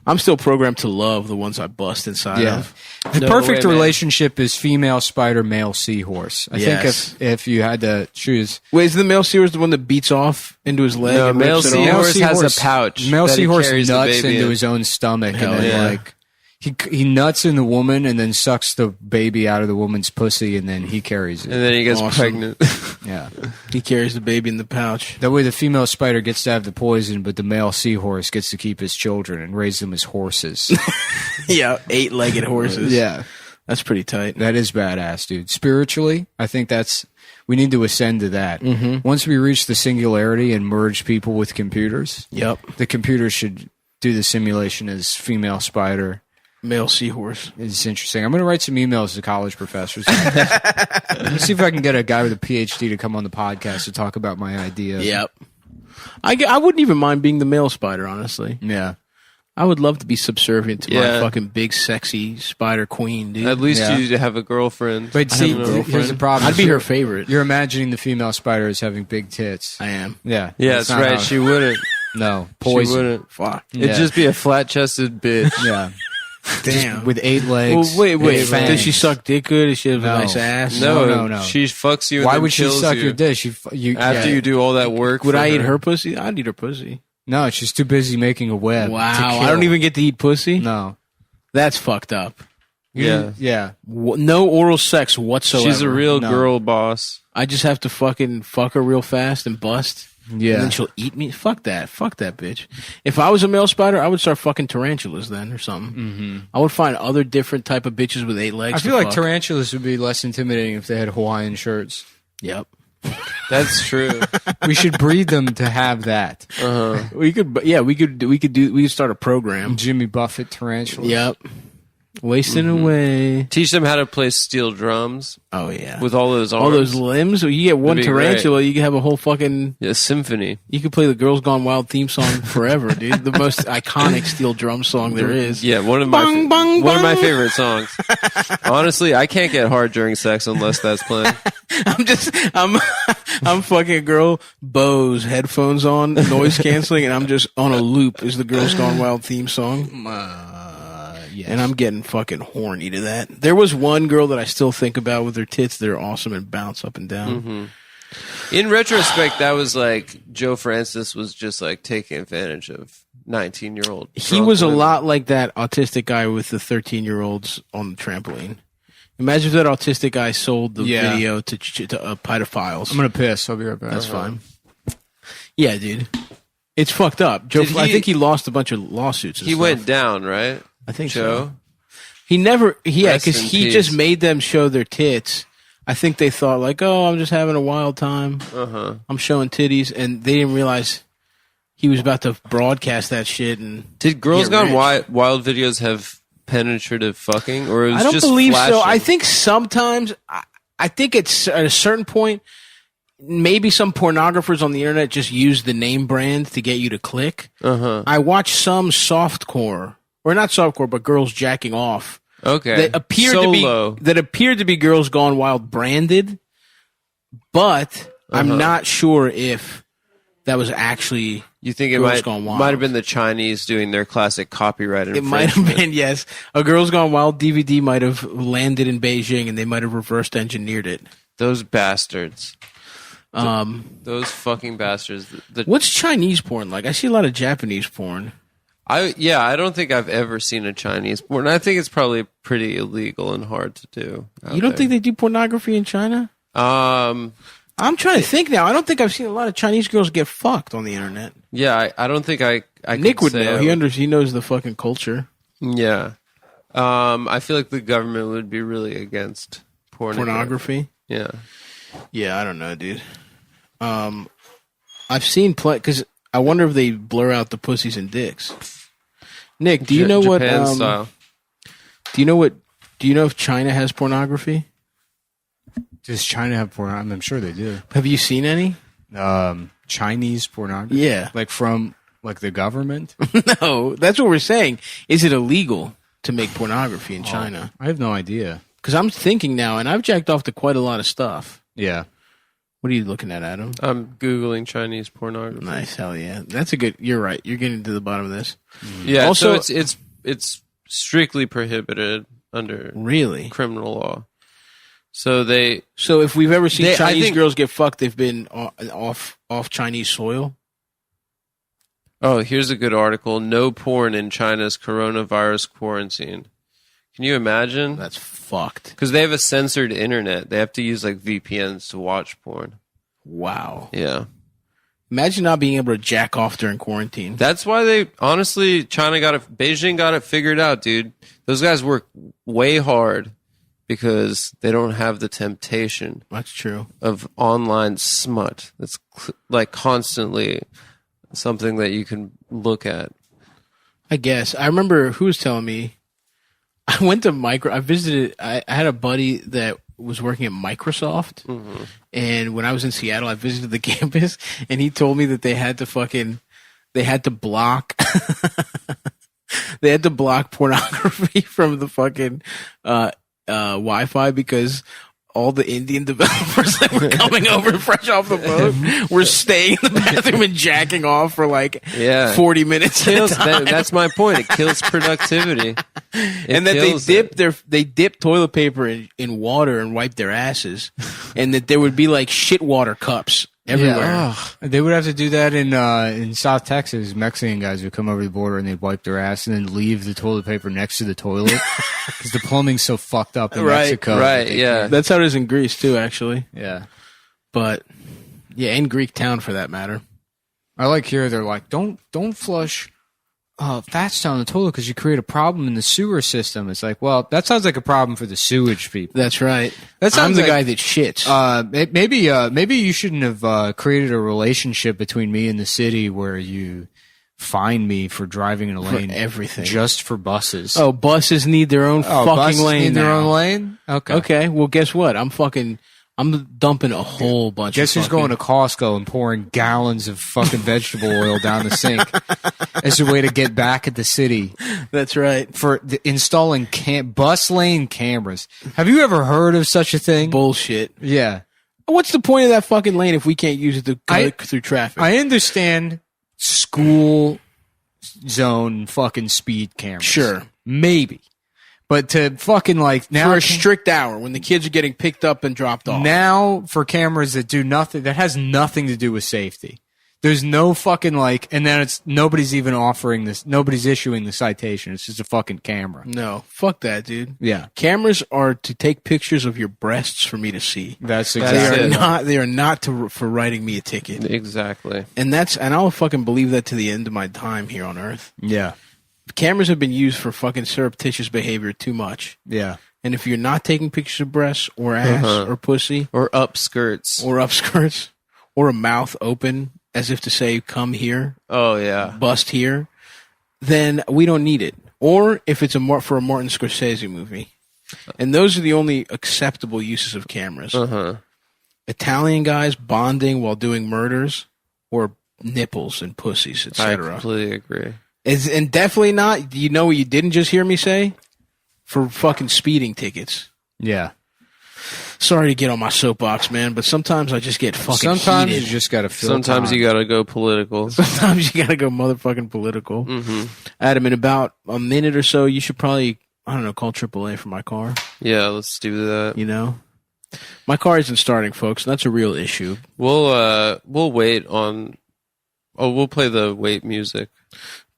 [SPEAKER 2] I'm still programmed to love the ones I bust inside of.
[SPEAKER 1] The perfect relationship is female spider, male seahorse. I think if you had to choose.
[SPEAKER 2] Wait, is the male seahorse the one that beats off into his leg?
[SPEAKER 3] No,
[SPEAKER 2] and
[SPEAKER 3] male
[SPEAKER 2] rips it off?
[SPEAKER 3] seahorse has a pouch.
[SPEAKER 1] Male
[SPEAKER 3] that he
[SPEAKER 1] seahorse
[SPEAKER 3] carries
[SPEAKER 1] nuts
[SPEAKER 3] the baby
[SPEAKER 1] into
[SPEAKER 3] in.
[SPEAKER 1] his own stomach,
[SPEAKER 2] Hell
[SPEAKER 1] and then
[SPEAKER 2] yeah.
[SPEAKER 1] like he nuts in the woman, and then sucks the baby out of the woman's pussy, and then he carries it.
[SPEAKER 3] And then he gets pregnant.
[SPEAKER 1] Yeah,
[SPEAKER 2] he carries the baby in the pouch.
[SPEAKER 1] that way the female spider gets to have the poison, but the male seahorse gets to keep his children and raise them as horses.
[SPEAKER 2] Yeah, 8-legged horses.
[SPEAKER 1] Yeah.
[SPEAKER 2] That's pretty tight.
[SPEAKER 1] That is badass, dude. Spiritually, I think we need to ascend to that. Mm-hmm. Once we reach the singularity and merge people with computers, the computers should do the simulation as female spider.
[SPEAKER 2] Male seahorse.
[SPEAKER 1] It's interesting. I'm going to write some emails to college professors. Let me see if I can get a guy with a PhD to come on the podcast to talk about my idea.
[SPEAKER 2] Yep. I wouldn't even mind being the male spider, honestly.
[SPEAKER 1] Yeah.
[SPEAKER 2] I would love to be subservient to my fucking big, sexy spider queen, dude.
[SPEAKER 3] At least you have a girlfriend.
[SPEAKER 1] But see, here's the problem.
[SPEAKER 2] I'd be her favorite.
[SPEAKER 1] You're imagining the female spider as having big tits.
[SPEAKER 2] I am.
[SPEAKER 1] Yeah.
[SPEAKER 3] Yeah, that's right. She wouldn't.
[SPEAKER 1] No. Poison.
[SPEAKER 3] She wouldn't.
[SPEAKER 2] Fuck.
[SPEAKER 3] It'd just be a flat-chested bitch.
[SPEAKER 1] Yeah.
[SPEAKER 2] Damn.
[SPEAKER 1] Just with 8 legs.
[SPEAKER 2] Well, wait.
[SPEAKER 1] fangs.
[SPEAKER 2] Does she suck dick good? Does she have a nice ass?
[SPEAKER 1] No.
[SPEAKER 3] She fucks you and
[SPEAKER 1] Why
[SPEAKER 3] then
[SPEAKER 1] would she
[SPEAKER 3] kills
[SPEAKER 1] suck
[SPEAKER 3] you
[SPEAKER 1] your dick?
[SPEAKER 3] after you do all that work.
[SPEAKER 2] Would
[SPEAKER 3] for
[SPEAKER 2] I eat
[SPEAKER 3] her.
[SPEAKER 2] her pussy? I'd eat her pussy.
[SPEAKER 1] No, she's too busy making a web.
[SPEAKER 2] Wow.
[SPEAKER 1] to kill.
[SPEAKER 2] I don't even get to eat pussy?
[SPEAKER 1] No.
[SPEAKER 2] That's fucked up.
[SPEAKER 3] Yeah.
[SPEAKER 1] Yeah.
[SPEAKER 2] No oral sex whatsoever.
[SPEAKER 3] She's a real girl boss.
[SPEAKER 2] I just have to fucking fuck her real fast and bust.
[SPEAKER 1] Yeah.
[SPEAKER 2] And then she'll eat me. Fuck that. Fuck that bitch. If I was a male spider, I would start fucking tarantulas then or something. Mm-hmm. I would find other different type of bitches with 8 legs.
[SPEAKER 1] I feel like tarantulas would be less intimidating if they had Hawaiian shirts.
[SPEAKER 2] Yep.
[SPEAKER 3] That's true.
[SPEAKER 1] We should breed them to have that.
[SPEAKER 2] We could start a program.
[SPEAKER 1] Jimmy Buffett tarantulas.
[SPEAKER 2] Yep. Wasting away.
[SPEAKER 3] Teach them how to play steel drums
[SPEAKER 2] Oh yeah.
[SPEAKER 3] with all those arms.
[SPEAKER 2] all those limbs. You get one
[SPEAKER 3] That'd be
[SPEAKER 2] tarantula, you can have a whole fucking.
[SPEAKER 3] Yeah, symphony.
[SPEAKER 2] You could play the Girls Gone Wild theme song forever, dude. The most iconic steel drum song there is.
[SPEAKER 3] Yeah, one of
[SPEAKER 2] Bong, bong,
[SPEAKER 3] one of my
[SPEAKER 2] bong.
[SPEAKER 3] favorite songs. Honestly, I can't get hard during sex unless that's playing.
[SPEAKER 2] I'm fucking a girl, Bose headphones on, noise canceling, and I'm just on a loop. Is the Girls Gone Wild theme song?
[SPEAKER 1] Yes.
[SPEAKER 2] And I'm getting fucking horny to that. There was one girl that I still think about with her tits. They're awesome and bounce up and down.
[SPEAKER 3] Mm-hmm. In retrospect, that was like Joe Francis was just like taking advantage of 19-year-old.
[SPEAKER 2] He was a lot like that autistic guy with the 13-year-olds on the trampoline. Imagine if that autistic guy sold the video to pedophiles.
[SPEAKER 1] I'm going to piss. I'll be right back.
[SPEAKER 2] That's fine. Yeah, dude. It's fucked up. I think he lost a bunch of lawsuits.
[SPEAKER 3] He went down, right?
[SPEAKER 2] I think
[SPEAKER 3] Joe?
[SPEAKER 2] so. He never,
[SPEAKER 3] Rest
[SPEAKER 2] because
[SPEAKER 3] in
[SPEAKER 2] he
[SPEAKER 3] peace.
[SPEAKER 2] just made them show their tits. I think they thought like, oh, I'm just having a wild time. I'm showing titties, and they didn't realize he was about to broadcast that shit. And
[SPEAKER 3] Did Girls
[SPEAKER 2] get
[SPEAKER 3] Gone
[SPEAKER 2] rich.
[SPEAKER 3] Wild videos have penetrative fucking, or it was
[SPEAKER 2] I don't
[SPEAKER 3] just
[SPEAKER 2] believe so.
[SPEAKER 3] flashing?
[SPEAKER 2] I think sometimes, I think it's at a certain point, maybe some pornographers on the internet just use the name brand to get you to click. I watch some softcore, or not softcore, but girls jacking off.
[SPEAKER 3] Okay.
[SPEAKER 2] That appeared to be Girls Gone Wild branded, but I'm not sure if that was actually.
[SPEAKER 3] You think it
[SPEAKER 2] Girls Gone Wild.
[SPEAKER 3] might have been the Chinese doing their classic copyright
[SPEAKER 2] It
[SPEAKER 3] infringement?
[SPEAKER 2] might have been, yes. A Girls Gone Wild DVD might have landed in Beijing, and they might have reversed engineered it.
[SPEAKER 3] Those bastards. Those fucking bastards.
[SPEAKER 2] What's Chinese porn like? I see a lot of Japanese porn.
[SPEAKER 3] I don't think I've ever seen a Chinese porn. I think it's probably pretty illegal and hard to do.
[SPEAKER 2] You don't think they do pornography in China? I'm trying to think now. I don't think I've seen a lot of Chinese girls get fucked on the internet.
[SPEAKER 3] Yeah, I don't think I
[SPEAKER 2] Nick
[SPEAKER 3] could
[SPEAKER 2] would
[SPEAKER 3] say
[SPEAKER 2] know. He knows the fucking culture.
[SPEAKER 3] Yeah. I feel like the government would be really against pornography.
[SPEAKER 2] Pornography?
[SPEAKER 3] Yeah.
[SPEAKER 2] Yeah, I don't know, dude. I've seen because I wonder if they blur out the pussies and dicks. Nick, do you know
[SPEAKER 3] Japan
[SPEAKER 2] what?
[SPEAKER 3] Style.
[SPEAKER 2] Do you know what? Do you know if China has pornography?
[SPEAKER 1] Does China have pornography? I'm sure they do.
[SPEAKER 2] Have you seen any?
[SPEAKER 1] Chinese pornography?
[SPEAKER 2] Yeah.
[SPEAKER 1] Like from the government?
[SPEAKER 2] No, that's what we're saying. Is it illegal to make pornography in China?
[SPEAKER 1] I have no idea.
[SPEAKER 2] Because I'm thinking now, and I've jacked off to quite a lot of stuff.
[SPEAKER 1] Yeah.
[SPEAKER 2] What are you looking at, Adam?
[SPEAKER 3] I'm Googling Chinese pornography.
[SPEAKER 2] Nice, hell yeah. That's a good, you're right. You're getting to the bottom of this.
[SPEAKER 3] Yeah,
[SPEAKER 2] Also-
[SPEAKER 3] so it's strictly prohibited under
[SPEAKER 2] Really?
[SPEAKER 3] criminal law. So
[SPEAKER 2] So if we've ever seen
[SPEAKER 3] I
[SPEAKER 2] Chinese
[SPEAKER 3] think-
[SPEAKER 2] girls get fucked, they've been off Chinese soil?
[SPEAKER 3] here's a good article. No porn in China's coronavirus quarantine. Can you imagine?
[SPEAKER 2] That's fucked.
[SPEAKER 3] Because they have a censored internet. They have to use like VPNs to watch porn.
[SPEAKER 2] Wow.
[SPEAKER 3] Yeah.
[SPEAKER 2] Imagine not being able to jack off during quarantine.
[SPEAKER 3] That's why Beijing got it figured out, dude. Those guys work way hard because they don't have the temptation
[SPEAKER 2] That's true.
[SPEAKER 3] of online smut. That's like constantly something that you can look at.
[SPEAKER 2] I guess. I remember who was telling me. I went to I had a buddy that was working at Microsoft.
[SPEAKER 3] Mm-hmm.
[SPEAKER 2] And when I was in Seattle, I visited the campus, and he told me that they had to block, they had to block pornography from the fucking, Wi-Fi because all the Indian developers that were coming over fresh off the boat were staying in the bathroom and jacking off for 40 minutes.
[SPEAKER 3] That's my point. It kills productivity.
[SPEAKER 2] And that they dip toilet paper in water and wipe their asses, and that there would be like shit water cups everywhere.
[SPEAKER 1] Yeah. They would have to do that in South Texas. Mexican guys would come over the border and they'd wipe their ass and then leave the toilet paper next to the toilet because the plumbing's so fucked up in Mexico.
[SPEAKER 3] Right, yeah.
[SPEAKER 2] That's how it is in Greece too, actually.
[SPEAKER 1] Yeah.
[SPEAKER 2] But yeah, in Greek town for that matter.
[SPEAKER 1] I like here they're like, don't flush fats down the toilet because you create a problem in the sewer system. It's like, well, that sounds like a problem for the sewage people.
[SPEAKER 2] That's right.
[SPEAKER 1] That sounds
[SPEAKER 2] I'm the
[SPEAKER 1] like-
[SPEAKER 2] guy that shits.
[SPEAKER 1] Maybe you shouldn't have created a relationship between me and the city where you fine me for driving in a lane
[SPEAKER 2] everything.
[SPEAKER 1] just for buses.
[SPEAKER 2] Oh, buses need their own fucking
[SPEAKER 1] buses
[SPEAKER 2] lane.
[SPEAKER 1] need their
[SPEAKER 2] now.
[SPEAKER 1] own lane. Okay.
[SPEAKER 2] Okay. Well, guess what? I'm dumping a whole bunch.
[SPEAKER 1] Guess
[SPEAKER 2] of
[SPEAKER 1] who's going to Costco and pouring gallons of fucking vegetable oil down the sink as a way to get back at the city
[SPEAKER 2] That's right.
[SPEAKER 1] for installing bus lane cameras? Have you ever heard of such a thing?
[SPEAKER 2] Bullshit.
[SPEAKER 1] Yeah.
[SPEAKER 2] What's the point of that fucking lane if we can't use it to go through traffic?
[SPEAKER 1] I understand school zone fucking speed cameras.
[SPEAKER 2] Sure.
[SPEAKER 1] Maybe. But to fucking now
[SPEAKER 2] for a strict hour when the kids are getting picked up and dropped off.
[SPEAKER 1] now for cameras that do nothing, that has nothing to do with safety. There's no fucking and then nobody's even offering this, nobody's issuing the citation. It's just a fucking camera.
[SPEAKER 2] No, fuck that, dude.
[SPEAKER 1] Yeah.
[SPEAKER 2] Cameras are to take pictures of your breasts for me to see.
[SPEAKER 1] That's
[SPEAKER 3] That's
[SPEAKER 1] exactly
[SPEAKER 3] it.
[SPEAKER 2] They are not for writing me a ticket.
[SPEAKER 3] Exactly.
[SPEAKER 2] And I'll fucking believe that to the end of my time here on Earth.
[SPEAKER 1] Yeah.
[SPEAKER 2] Cameras have been used for fucking surreptitious behavior too much.
[SPEAKER 1] Yeah.
[SPEAKER 2] And if you're not taking pictures of breasts or ass or pussy
[SPEAKER 3] Or upskirts.
[SPEAKER 2] or upskirts or a mouth open as if to say, come here,
[SPEAKER 3] Oh, yeah.
[SPEAKER 2] bust here, then we don't need it. Or if it's for a Martin Scorsese movie. And those are the only acceptable uses of cameras.
[SPEAKER 3] Uh-huh.
[SPEAKER 2] Italian guys bonding while doing murders or nipples and pussies,
[SPEAKER 3] I
[SPEAKER 2] etc.
[SPEAKER 3] completely agree.
[SPEAKER 2] And definitely not, you know what you didn't just hear me say? For fucking speeding tickets.
[SPEAKER 1] Yeah.
[SPEAKER 2] Sorry to get on my soapbox, man, but sometimes I just get fucking
[SPEAKER 1] Sometimes
[SPEAKER 2] heated.
[SPEAKER 1] you just got to feel
[SPEAKER 3] Sometimes you got to go political.
[SPEAKER 2] Sometimes you gotta go motherfucking political.
[SPEAKER 3] Mm-hmm.
[SPEAKER 2] Adam, in about a minute or so, you should probably, I don't know, call AAA for my car.
[SPEAKER 3] Yeah, let's do that.
[SPEAKER 2] You know? My car isn't starting, folks, and that's a real issue.
[SPEAKER 3] We'll wait on... Oh, we'll play the wait music.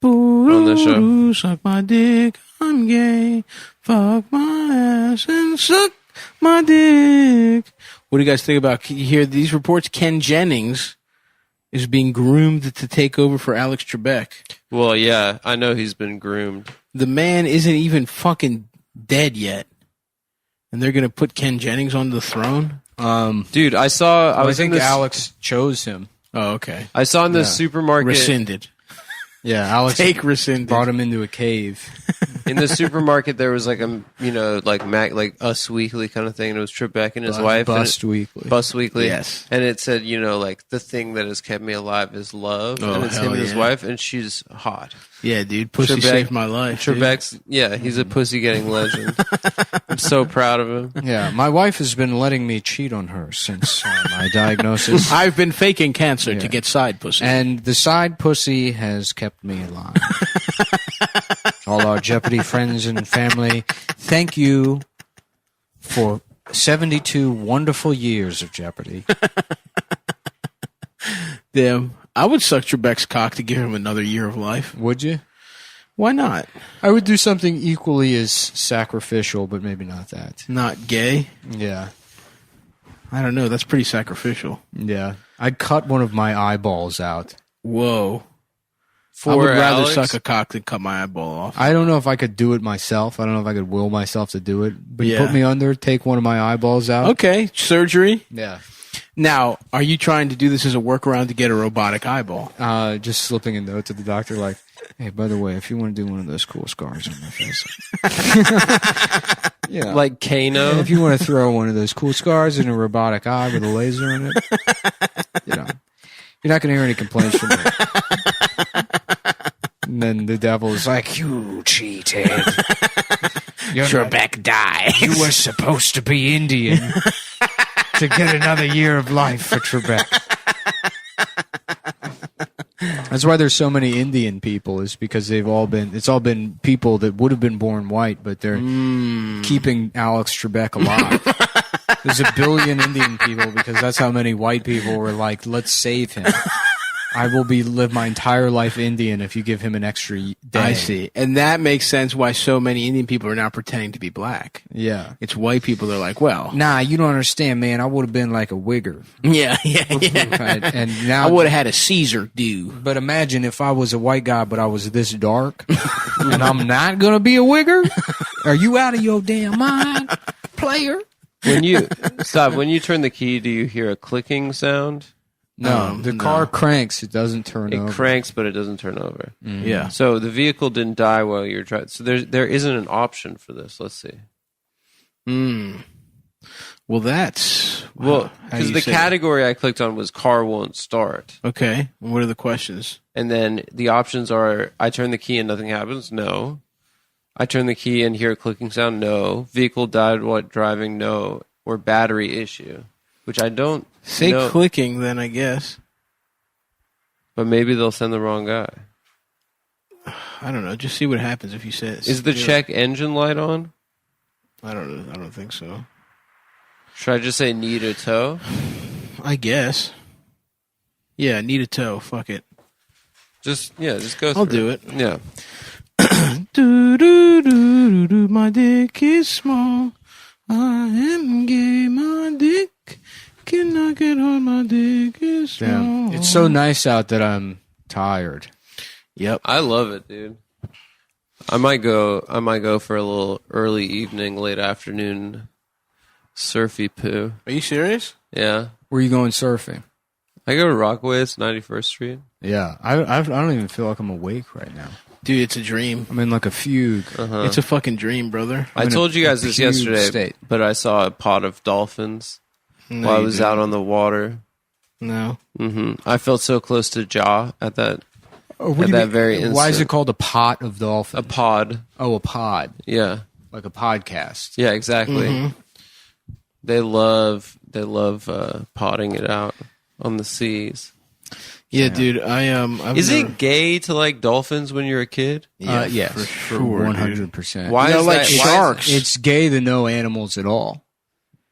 [SPEAKER 2] On
[SPEAKER 3] the show.
[SPEAKER 2] Suck my dick, I'm gay. Fuck my ass and suck my dick. What do you guys think about? You hear these reports? Ken Jennings is being groomed to take over for Alex Trebek.
[SPEAKER 3] Well, yeah, I know he's been groomed.
[SPEAKER 2] The man isn't even fucking dead yet, and they're gonna put Ken Jennings on the throne.
[SPEAKER 3] Dude, I saw. I
[SPEAKER 1] I
[SPEAKER 3] was
[SPEAKER 1] think
[SPEAKER 3] in this.
[SPEAKER 1] Alex chose him.
[SPEAKER 2] Oh, okay.
[SPEAKER 3] I saw in the supermarket.
[SPEAKER 2] Rescinded.
[SPEAKER 1] Yeah, Alex
[SPEAKER 2] Take rescinded.
[SPEAKER 1] brought him into a cave.
[SPEAKER 3] In the supermarket, there was like like Us Weekly kind of thing, and it was Trebek and his wife.
[SPEAKER 1] Bust Weekly.
[SPEAKER 3] Bus Weekly.
[SPEAKER 2] Yes.
[SPEAKER 3] And it said, like the thing that has kept me alive is love.
[SPEAKER 2] Oh,
[SPEAKER 3] and it's
[SPEAKER 2] hell
[SPEAKER 3] him and his
[SPEAKER 2] yeah.
[SPEAKER 3] wife, and she's hot.
[SPEAKER 2] Yeah, dude. Pussy
[SPEAKER 3] Trebek-
[SPEAKER 2] saved my life. dude.
[SPEAKER 3] Trebek's, he's a pussy getting legend. I'm so proud of him.
[SPEAKER 1] Yeah, my wife has been letting me cheat on her since my diagnosis.
[SPEAKER 2] I've been faking cancer to
[SPEAKER 1] Yeah.
[SPEAKER 2] get side pussy.
[SPEAKER 1] And the side pussy has kept me alive. All our Jeopardy friends and family, thank you for 72 wonderful years of Jeopardy.
[SPEAKER 2] Damn. I would suck Trebek's cock to give him another year of life.
[SPEAKER 1] Would you?
[SPEAKER 2] Why not?
[SPEAKER 1] I would do something equally as sacrificial, but maybe not that.
[SPEAKER 2] Not gay?
[SPEAKER 1] Yeah.
[SPEAKER 2] I don't know. That's pretty sacrificial.
[SPEAKER 1] Yeah. I'd cut one of my eyeballs out.
[SPEAKER 2] Whoa.
[SPEAKER 3] For
[SPEAKER 2] I would rather
[SPEAKER 3] Alex,
[SPEAKER 2] suck a cock than cut my eyeball off.
[SPEAKER 1] I don't know if I could do it myself. I don't know if I could will myself to do it. But you
[SPEAKER 2] Yeah.
[SPEAKER 1] put me under, take one of my eyeballs out.
[SPEAKER 2] Okay, surgery.
[SPEAKER 1] Yeah.
[SPEAKER 2] Now, are you trying to do this as a workaround to get a robotic eyeball?
[SPEAKER 1] Just slipping a note to the doctor like, hey, by the way, if you want to do one of those cool scars on my face. Yeah.
[SPEAKER 3] like Kano.
[SPEAKER 1] If you want to throw one of those cool scars in a robotic eye with a laser in it, you're not going to hear any complaints from me. And then the devil is like, you cheated.
[SPEAKER 2] Trebek dies.
[SPEAKER 1] You were supposed to be Indian to get another year of life for Trebek. That's why there's so many Indian people, is because it's all been people that would have been born white, but they're keeping Alex Trebek alive. There's a billion Indian people because that's how many white people were like, let's save him. I will live my entire life Indian if you give him an extra day.
[SPEAKER 2] I see. And that makes sense why so many Indian people are now pretending to be black.
[SPEAKER 1] Yeah.
[SPEAKER 2] It's white people that are like, well.
[SPEAKER 1] Nah, you don't understand, man. I would have been like a wigger.
[SPEAKER 2] Yeah.
[SPEAKER 1] Right? And now
[SPEAKER 2] I would have had a Caesar do.
[SPEAKER 1] But imagine if I was a white guy, but I was this dark, and I'm not going to be a wigger? Are you out of your damn mind, player?
[SPEAKER 3] When you turn the key, do you hear a clicking sound?
[SPEAKER 1] No, the car cranks. It doesn't turn
[SPEAKER 3] It
[SPEAKER 1] over.
[SPEAKER 3] cranks, but it doesn't turn over.
[SPEAKER 2] Yeah.
[SPEAKER 3] So the vehicle didn't die while you were driving. So there isn't an option for this. Let's see.
[SPEAKER 2] Well, that's...
[SPEAKER 3] Well,
[SPEAKER 2] how do
[SPEAKER 3] because
[SPEAKER 2] you
[SPEAKER 3] the
[SPEAKER 2] say
[SPEAKER 3] category I clicked on was car won't start.
[SPEAKER 2] that? Okay. What are the questions?
[SPEAKER 3] And then the options are, I turn the key and nothing happens? No. I turn the key and hear a clicking sound? No. Vehicle died while driving? No. Or battery issue? Which I don't
[SPEAKER 2] Say
[SPEAKER 3] know.
[SPEAKER 2] clicking, then, I guess.
[SPEAKER 3] But maybe they'll send the wrong guy.
[SPEAKER 2] I don't know. Just see what happens if you say it.
[SPEAKER 3] Is the check engine light on?
[SPEAKER 2] I don't know. I don't think so.
[SPEAKER 3] Should I just say need a tow?
[SPEAKER 2] I guess. Yeah, need a tow. Fuck it.
[SPEAKER 3] Just go through
[SPEAKER 2] I'll do it.
[SPEAKER 3] Yeah.
[SPEAKER 2] Do, do, do, do, do, my dick is small. I am gay, my dick cannot get hard, my dick is small.
[SPEAKER 1] Damn. It's so nice out that I'm tired.
[SPEAKER 2] Yep.
[SPEAKER 3] I love it, dude. I might go for a little early evening, late afternoon surfy poo.
[SPEAKER 2] Are you serious?
[SPEAKER 3] Yeah.
[SPEAKER 1] Where are you going surfing?
[SPEAKER 3] I go to Rockaways, 91st Street.
[SPEAKER 1] Yeah, I don't even feel like I'm awake right now.
[SPEAKER 2] Dude, it's a dream.
[SPEAKER 1] I'm in like a fugue.
[SPEAKER 2] It's a fucking dream, brother.
[SPEAKER 3] I
[SPEAKER 1] in
[SPEAKER 3] told you guys
[SPEAKER 1] a
[SPEAKER 3] this
[SPEAKER 1] fugue
[SPEAKER 3] yesterday,
[SPEAKER 1] state.
[SPEAKER 3] but I saw a pod of dolphins
[SPEAKER 2] No,
[SPEAKER 3] while I
[SPEAKER 2] you
[SPEAKER 3] was
[SPEAKER 2] didn't.
[SPEAKER 3] out on the water.
[SPEAKER 2] No.
[SPEAKER 3] I felt so close to Jaw at that.
[SPEAKER 1] Oh,
[SPEAKER 3] At that very instant.
[SPEAKER 1] Why is it called a pot of dolphins?
[SPEAKER 3] A pod.
[SPEAKER 1] Oh, a pod.
[SPEAKER 3] Yeah.
[SPEAKER 1] Like a podcast.
[SPEAKER 3] Yeah, exactly. They love potting it out on the seas.
[SPEAKER 2] Yeah, dude.
[SPEAKER 3] Is it gay to like dolphins when you're a kid?
[SPEAKER 1] Yes,
[SPEAKER 2] for
[SPEAKER 1] for
[SPEAKER 2] sure,
[SPEAKER 1] 100%.
[SPEAKER 3] Why
[SPEAKER 2] No,
[SPEAKER 3] is
[SPEAKER 2] like
[SPEAKER 3] that?
[SPEAKER 2] sharks.
[SPEAKER 1] It's gay to know animals at all.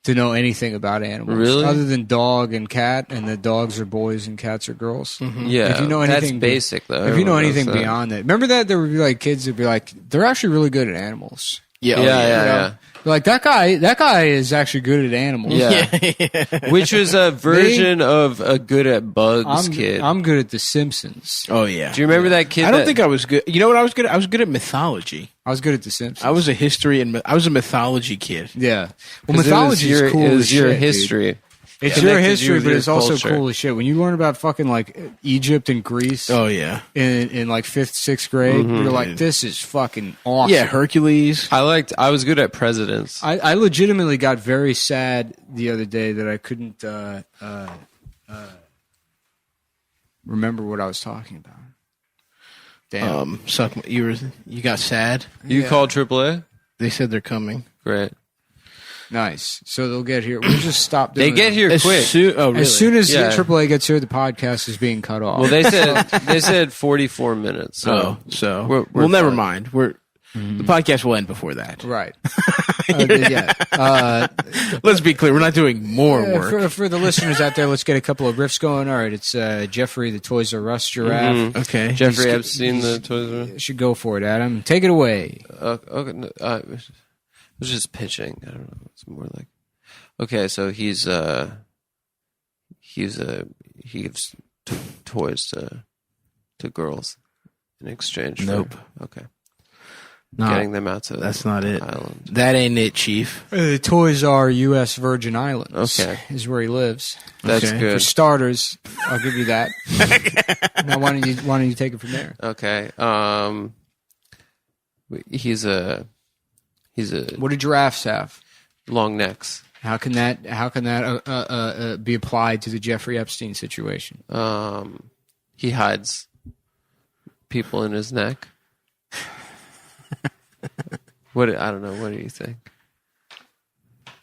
[SPEAKER 1] To know anything about animals.
[SPEAKER 3] Really?
[SPEAKER 1] Other than dog and cat, and the dogs are boys and cats are girls.
[SPEAKER 3] Yeah,
[SPEAKER 1] If you know
[SPEAKER 3] that's
[SPEAKER 1] anything,
[SPEAKER 3] basic though.
[SPEAKER 1] If you know
[SPEAKER 3] Everyone knows
[SPEAKER 1] anything
[SPEAKER 3] that.
[SPEAKER 1] beyond that. Remember that there would be like kids that'd be like, they're actually really good at animals.
[SPEAKER 2] Yeah.
[SPEAKER 3] Yeah,
[SPEAKER 2] oh,
[SPEAKER 3] yeah,
[SPEAKER 1] You know?
[SPEAKER 3] yeah.
[SPEAKER 1] Like that guy is actually good at animals.
[SPEAKER 3] Yeah. Which was a version of a good at bugs kid.
[SPEAKER 1] I'm good at The Simpsons.
[SPEAKER 2] Oh yeah.
[SPEAKER 3] Do you remember that kid?
[SPEAKER 2] I don't think I was good. You know what I was good at? I was good at mythology.
[SPEAKER 1] I was good at The Simpsons.
[SPEAKER 2] I was a history and I was a mythology kid.
[SPEAKER 1] Yeah. Well, mythology is cool.
[SPEAKER 3] It was your
[SPEAKER 1] shit,
[SPEAKER 3] history.
[SPEAKER 1] Dude. It's
[SPEAKER 3] Connected
[SPEAKER 1] your
[SPEAKER 3] you
[SPEAKER 1] history,
[SPEAKER 3] with
[SPEAKER 1] but
[SPEAKER 3] your
[SPEAKER 1] it's also
[SPEAKER 3] culture.
[SPEAKER 1] cool as shit. When you learn about fucking like Egypt and Greece
[SPEAKER 2] Oh yeah.
[SPEAKER 1] in like 5th, 6th grade, you're like, this is fucking awesome.
[SPEAKER 2] Yeah, Hercules.
[SPEAKER 3] I was good at presidents.
[SPEAKER 1] I legitimately got very sad the other day that I couldn't remember what I was talking about. Damn.
[SPEAKER 2] You got sad.
[SPEAKER 3] You called AAA?
[SPEAKER 2] They said they're coming.
[SPEAKER 3] Great.
[SPEAKER 1] Nice. So they'll get here. We'll just stop doing
[SPEAKER 3] They get
[SPEAKER 1] it.
[SPEAKER 3] here quick.
[SPEAKER 2] Really?
[SPEAKER 1] As soon as
[SPEAKER 3] Yeah.
[SPEAKER 1] AAA gets here, the podcast is being cut off.
[SPEAKER 3] Well, they said 44 minutes. So
[SPEAKER 2] so
[SPEAKER 3] we're
[SPEAKER 2] never
[SPEAKER 3] fine.
[SPEAKER 2] mind. The podcast will end before that.
[SPEAKER 1] right. Yeah.
[SPEAKER 2] Let's be clear. We're not doing more work.
[SPEAKER 1] For the listeners out there, let's get a couple of riffs going. All right. It's Jeffrey, the Toys R Us giraffe.
[SPEAKER 2] Okay.
[SPEAKER 3] Jeffrey Epstein, the Toys R Us.
[SPEAKER 1] Should go for it, Adam. Take it away.
[SPEAKER 3] Okay, no, it was just pitching. I don't know. It's more like okay. So he gives toys to girls in exchange.
[SPEAKER 2] Nope.
[SPEAKER 3] For, okay.
[SPEAKER 2] No,
[SPEAKER 3] Getting them out to
[SPEAKER 2] that's not it.
[SPEAKER 3] Island.
[SPEAKER 2] That ain't it, Chief.
[SPEAKER 1] The Toys R U.S. Virgin Islands.
[SPEAKER 3] Okay.
[SPEAKER 1] Is where he lives.
[SPEAKER 3] That's
[SPEAKER 2] Okay.
[SPEAKER 1] For
[SPEAKER 3] good.
[SPEAKER 1] starters, I'll give you that. Now, why don't you take it from there?
[SPEAKER 3] Okay. He's a
[SPEAKER 1] What do giraffes have?
[SPEAKER 3] long necks.
[SPEAKER 1] How can that be applied to the Jeffrey Epstein situation?
[SPEAKER 3] He hides people in his neck. I don't know. What do you think?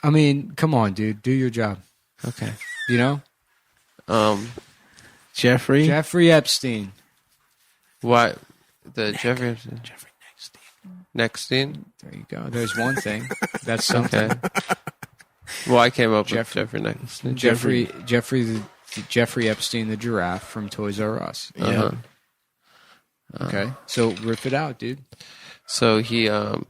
[SPEAKER 1] I mean, come on, dude, do your job.
[SPEAKER 3] Okay.
[SPEAKER 1] You know,
[SPEAKER 2] Jeffrey
[SPEAKER 1] Epstein.
[SPEAKER 3] Why the Jeffrey Epstein? Nextstein?
[SPEAKER 1] There you go. There's one thing. That's something.
[SPEAKER 3] Okay. Well, I came up with
[SPEAKER 1] Jeffrey-
[SPEAKER 3] Jeffrey Nextstein.
[SPEAKER 1] Jeffrey Epstein, the giraffe from Toys R Us.
[SPEAKER 3] Uh-huh.
[SPEAKER 1] Okay, so rip it out, dude.
[SPEAKER 3] So he
[SPEAKER 1] And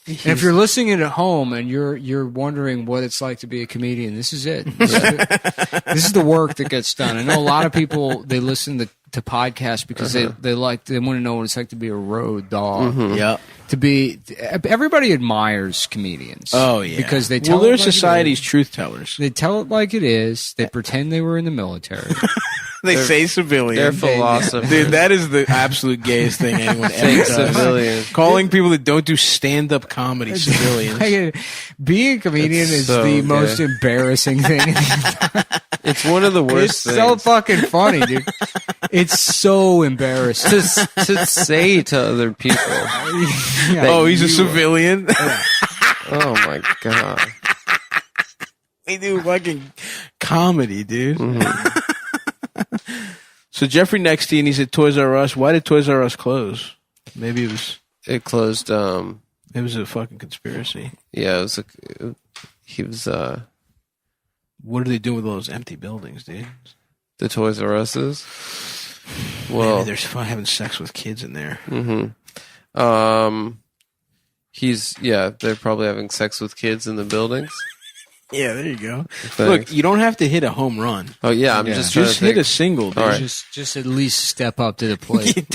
[SPEAKER 1] if you're listening at home and you're wondering what it's like to be a comedian, this is it. This is the work that gets done. I know a lot of people, they listen to podcasts because they want to know what it's like to be a road dog.
[SPEAKER 2] Yep.
[SPEAKER 1] Everybody admires comedians.
[SPEAKER 2] Oh yeah.
[SPEAKER 1] because they tell.
[SPEAKER 2] Well, they're
[SPEAKER 1] it like it
[SPEAKER 2] society's
[SPEAKER 1] is.
[SPEAKER 2] truth tellers.
[SPEAKER 1] They tell it like it is. They pretend they were in the military.
[SPEAKER 2] They say civilian.
[SPEAKER 3] they're philosophers.
[SPEAKER 2] Dude, that is the absolute gayest thing anyone ever
[SPEAKER 3] Fake
[SPEAKER 2] does.
[SPEAKER 3] civilians.
[SPEAKER 2] Calling people that don't do stand-up comedy civilians.
[SPEAKER 1] Being a comedian
[SPEAKER 3] It's
[SPEAKER 1] is
[SPEAKER 3] so
[SPEAKER 1] the
[SPEAKER 3] gay.
[SPEAKER 1] most embarrassing thing.
[SPEAKER 3] It's one of the
[SPEAKER 1] It's
[SPEAKER 3] worst
[SPEAKER 1] so
[SPEAKER 3] things
[SPEAKER 1] fucking funny, dude. It's so embarrassing.
[SPEAKER 3] to say to other people.
[SPEAKER 1] Yeah.
[SPEAKER 2] Oh, he's a civilian?
[SPEAKER 3] Oh my god.
[SPEAKER 2] They do fucking comedy, dude.
[SPEAKER 3] Mm-hmm.
[SPEAKER 2] So Jeffrey Nextstein, he's at Toys R Us. Why did Toys R Us close? Maybe
[SPEAKER 3] It closed.
[SPEAKER 2] it was a fucking conspiracy.
[SPEAKER 3] Yeah, it was. He was
[SPEAKER 2] What are they doing with all those empty buildings, dude?
[SPEAKER 3] the Toys R Us's.
[SPEAKER 2] Maybe
[SPEAKER 3] Well,
[SPEAKER 2] they're having sex with kids in there.
[SPEAKER 3] They're probably having sex with kids in the buildings.
[SPEAKER 2] Yeah, there you go.
[SPEAKER 3] Thanks.
[SPEAKER 2] Look, you don't have to hit a home run.
[SPEAKER 3] Oh yeah, I'm
[SPEAKER 1] Yeah.
[SPEAKER 3] just trying
[SPEAKER 2] Just
[SPEAKER 3] to
[SPEAKER 2] hit a
[SPEAKER 3] think.
[SPEAKER 2] single, dude.
[SPEAKER 3] All right.
[SPEAKER 1] Just at least step up to the plate.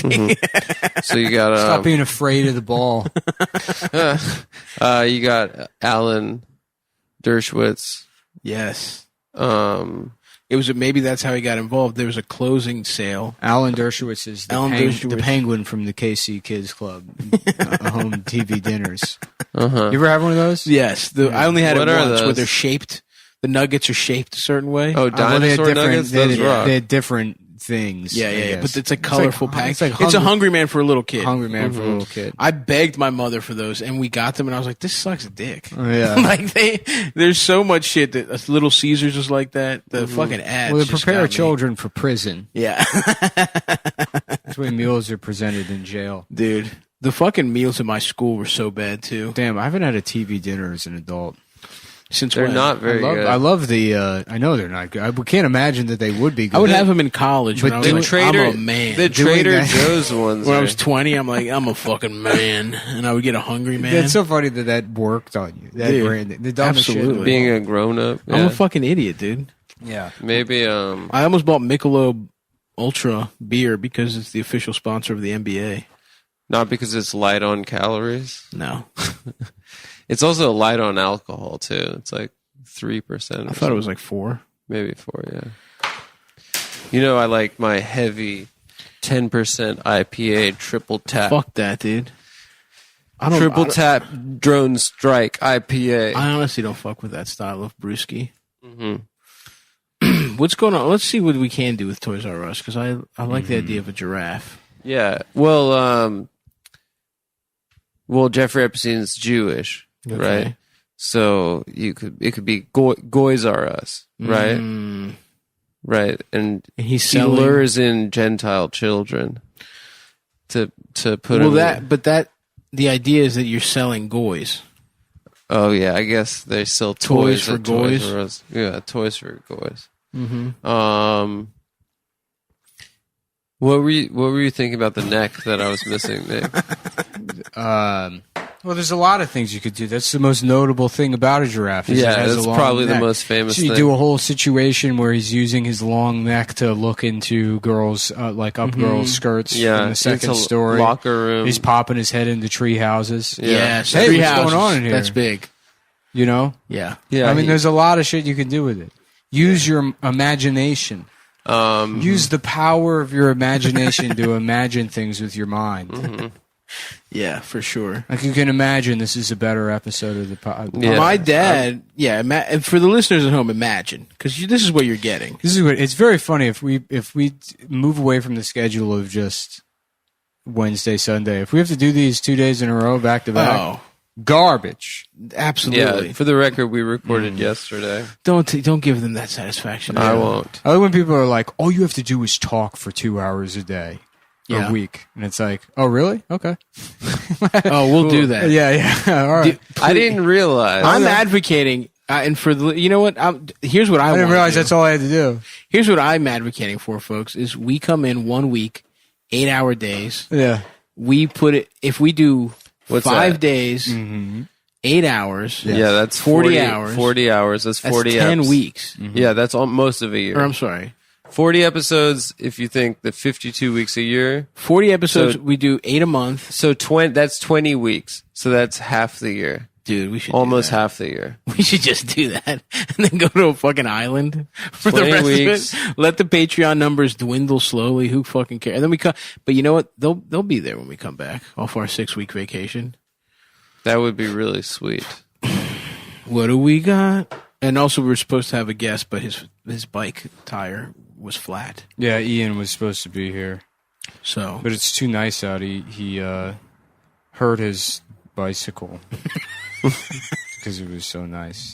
[SPEAKER 3] So you got
[SPEAKER 1] Stop being afraid of the ball.
[SPEAKER 3] you got Alan Dershowitz.
[SPEAKER 2] Yes.
[SPEAKER 3] It
[SPEAKER 2] was maybe that's how he got involved. There was a closing sale.
[SPEAKER 1] Alan Dershowitz is the
[SPEAKER 2] Dershowitz.
[SPEAKER 1] penguin from the KC Kids Club home TV dinners.
[SPEAKER 3] Uh-huh.
[SPEAKER 1] You ever have one of those?
[SPEAKER 2] Yes, I only had
[SPEAKER 3] What
[SPEAKER 2] it
[SPEAKER 3] are
[SPEAKER 2] once where
[SPEAKER 3] those?
[SPEAKER 2] they're shaped. The nuggets are shaped a certain way.
[SPEAKER 3] Oh, dinosaur nuggets. Those rock.
[SPEAKER 1] they had different things.
[SPEAKER 2] yeah,
[SPEAKER 1] I
[SPEAKER 2] yeah,
[SPEAKER 1] guess.
[SPEAKER 2] but it's a colorful pack.
[SPEAKER 1] It's like
[SPEAKER 2] It's a Hungry Man for a little kid.
[SPEAKER 1] Hungry Man for a little kid.
[SPEAKER 2] I begged my mother for those, and we got them, and I was like, "This sucks a dick."
[SPEAKER 1] Oh, yeah.
[SPEAKER 2] Like there's so much shit that Little Caesars is like that. The fucking ads.
[SPEAKER 1] Well, they
[SPEAKER 2] just
[SPEAKER 1] prepare
[SPEAKER 2] got me.
[SPEAKER 1] children for prison.
[SPEAKER 2] Yeah,
[SPEAKER 1] That's the way meals are presented in jail.
[SPEAKER 2] dude. The fucking meals at my school were so bad too.
[SPEAKER 1] Damn, I haven't had a TV dinner as an adult.
[SPEAKER 2] Since
[SPEAKER 3] They're
[SPEAKER 2] when?
[SPEAKER 3] not very good.
[SPEAKER 1] I love the. I know they're not good. I can't imagine that they would be good.
[SPEAKER 2] I would have them in college, but I was like, I'm a man.
[SPEAKER 3] The Trader Joe's ones.
[SPEAKER 2] When I was 20, I'm like, I'm a fucking man, and I would get a hungry man.
[SPEAKER 1] It's so funny that worked on you. That
[SPEAKER 2] Dude,
[SPEAKER 1] branding, the dumbest shit.
[SPEAKER 2] absolutely.
[SPEAKER 3] Being a grown up.
[SPEAKER 2] I'm a fucking idiot, dude.
[SPEAKER 1] Yeah.
[SPEAKER 3] Maybe.
[SPEAKER 2] I almost bought Michelob Ultra beer because it's the official sponsor of the NBA.
[SPEAKER 3] Not because it's light on calories.
[SPEAKER 2] No,
[SPEAKER 3] It's also light on alcohol too. It's like 3%.
[SPEAKER 2] I thought it was like 4.
[SPEAKER 3] Maybe 4. Yeah. You know, I like my heavy 10% IPA triple tap.
[SPEAKER 2] Fuck that, dude.
[SPEAKER 3] Triple tap drone strike IPA.
[SPEAKER 2] I honestly don't fuck with that style of brewski.
[SPEAKER 3] Mm-hmm.
[SPEAKER 2] What's going on? Let's see what we can do with Toys R Us because I like the idea of a giraffe.
[SPEAKER 3] Yeah. Well, Jeffrey Epstein's Jewish,
[SPEAKER 2] Okay.
[SPEAKER 3] right? So it could be Goys R Us, right? Right, and
[SPEAKER 2] And he's
[SPEAKER 3] he
[SPEAKER 2] selling.
[SPEAKER 3] lures in Gentile children to put.
[SPEAKER 2] Well,
[SPEAKER 3] them
[SPEAKER 2] the idea is that you're selling goys.
[SPEAKER 3] Oh yeah, I guess they sell
[SPEAKER 2] Toys
[SPEAKER 3] toys
[SPEAKER 2] for
[SPEAKER 3] at Toys
[SPEAKER 2] goys?
[SPEAKER 3] R Us. Yeah, toys for goys.
[SPEAKER 2] Mm-hmm.
[SPEAKER 3] What were you thinking about the neck that I was missing, Nick?
[SPEAKER 1] Well, there's a lot of things you could do. That's the most notable thing about a giraffe. Is it
[SPEAKER 3] Yeah,
[SPEAKER 1] has
[SPEAKER 3] that's
[SPEAKER 1] a long
[SPEAKER 3] probably the
[SPEAKER 1] neck.
[SPEAKER 3] most famous
[SPEAKER 1] So you
[SPEAKER 3] thing.
[SPEAKER 1] do a whole situation where he's using his long neck to look into girls, like up girls' skirts
[SPEAKER 3] Yeah,
[SPEAKER 1] in the second
[SPEAKER 3] into
[SPEAKER 1] story.
[SPEAKER 3] locker room.
[SPEAKER 1] He's popping his head into tree houses.
[SPEAKER 3] Yeah.
[SPEAKER 2] Yes.
[SPEAKER 1] Hey,
[SPEAKER 2] Three
[SPEAKER 1] what's
[SPEAKER 2] houses.
[SPEAKER 1] going on in here?
[SPEAKER 2] That's big.
[SPEAKER 1] You know?
[SPEAKER 2] Yeah.
[SPEAKER 3] Yeah,
[SPEAKER 1] I mean, there's a lot of shit you can do with it. Use your imagination.
[SPEAKER 3] Mm-hmm.
[SPEAKER 1] Use the power of your imagination to imagine things with your mind.
[SPEAKER 2] Yeah, for sure.
[SPEAKER 1] Like you can imagine this is a better episode of the podcast.
[SPEAKER 3] Yeah.
[SPEAKER 2] My dad, and for the listeners at home, imagine because this is what you're getting.
[SPEAKER 1] This is what it's very funny if we move away from the schedule of just Wednesday, Sunday. If we have to do these 2 days in a row back to back, garbage.
[SPEAKER 2] Absolutely.
[SPEAKER 3] Yeah, for the record, we recorded yesterday.
[SPEAKER 2] Don't give them that satisfaction.
[SPEAKER 3] I won't.
[SPEAKER 1] I like when people are like, "All you have to do is talk for 2 hours a day."
[SPEAKER 2] Yeah.
[SPEAKER 1] A week, and it's like, oh, really? Okay.
[SPEAKER 2] Oh, we'll do that.
[SPEAKER 1] Yeah. All right.
[SPEAKER 3] I didn't realize.
[SPEAKER 2] I'm advocating, and for the, you know what? Here's what I
[SPEAKER 1] I didn't
[SPEAKER 2] wanna
[SPEAKER 1] realize
[SPEAKER 2] do.
[SPEAKER 1] that's all I had to do.
[SPEAKER 2] Here's what I'm advocating for, folks: is we come in 1 week, 8-hour days.
[SPEAKER 1] Yeah.
[SPEAKER 2] We put it if we do
[SPEAKER 3] What's
[SPEAKER 2] 5
[SPEAKER 3] that?
[SPEAKER 2] days, 8 hours.
[SPEAKER 3] Yeah, that's
[SPEAKER 2] 40 hours.
[SPEAKER 3] 40 hours. That's
[SPEAKER 2] That's
[SPEAKER 3] 40
[SPEAKER 2] 10
[SPEAKER 3] eps.
[SPEAKER 2] weeks.
[SPEAKER 3] Yeah, that's most of a year.
[SPEAKER 2] Or I'm sorry,
[SPEAKER 3] 40 episodes if you think the 52 weeks a year.
[SPEAKER 2] 40 episodes.
[SPEAKER 3] So-
[SPEAKER 2] We do 8 a month.
[SPEAKER 3] So that's 20 weeks. So that's half the year.
[SPEAKER 2] Dude, we should
[SPEAKER 3] Almost
[SPEAKER 2] do that.
[SPEAKER 3] half the year.
[SPEAKER 2] We should just do that and then go to a fucking island for the
[SPEAKER 3] 20
[SPEAKER 2] rest
[SPEAKER 3] weeks.
[SPEAKER 2] of it. Let the Patreon numbers dwindle slowly. Who fucking cares? And then we come. But you know what? They'll be there when we come back off our 6-week vacation.
[SPEAKER 3] That would be really sweet.
[SPEAKER 2] What do we got? And also, we were supposed to have a guest, but his bike tire was flat.
[SPEAKER 1] Yeah, Ian was supposed to be here,
[SPEAKER 2] So
[SPEAKER 1] but it's too nice out. He hurt his bicycle because it was so nice.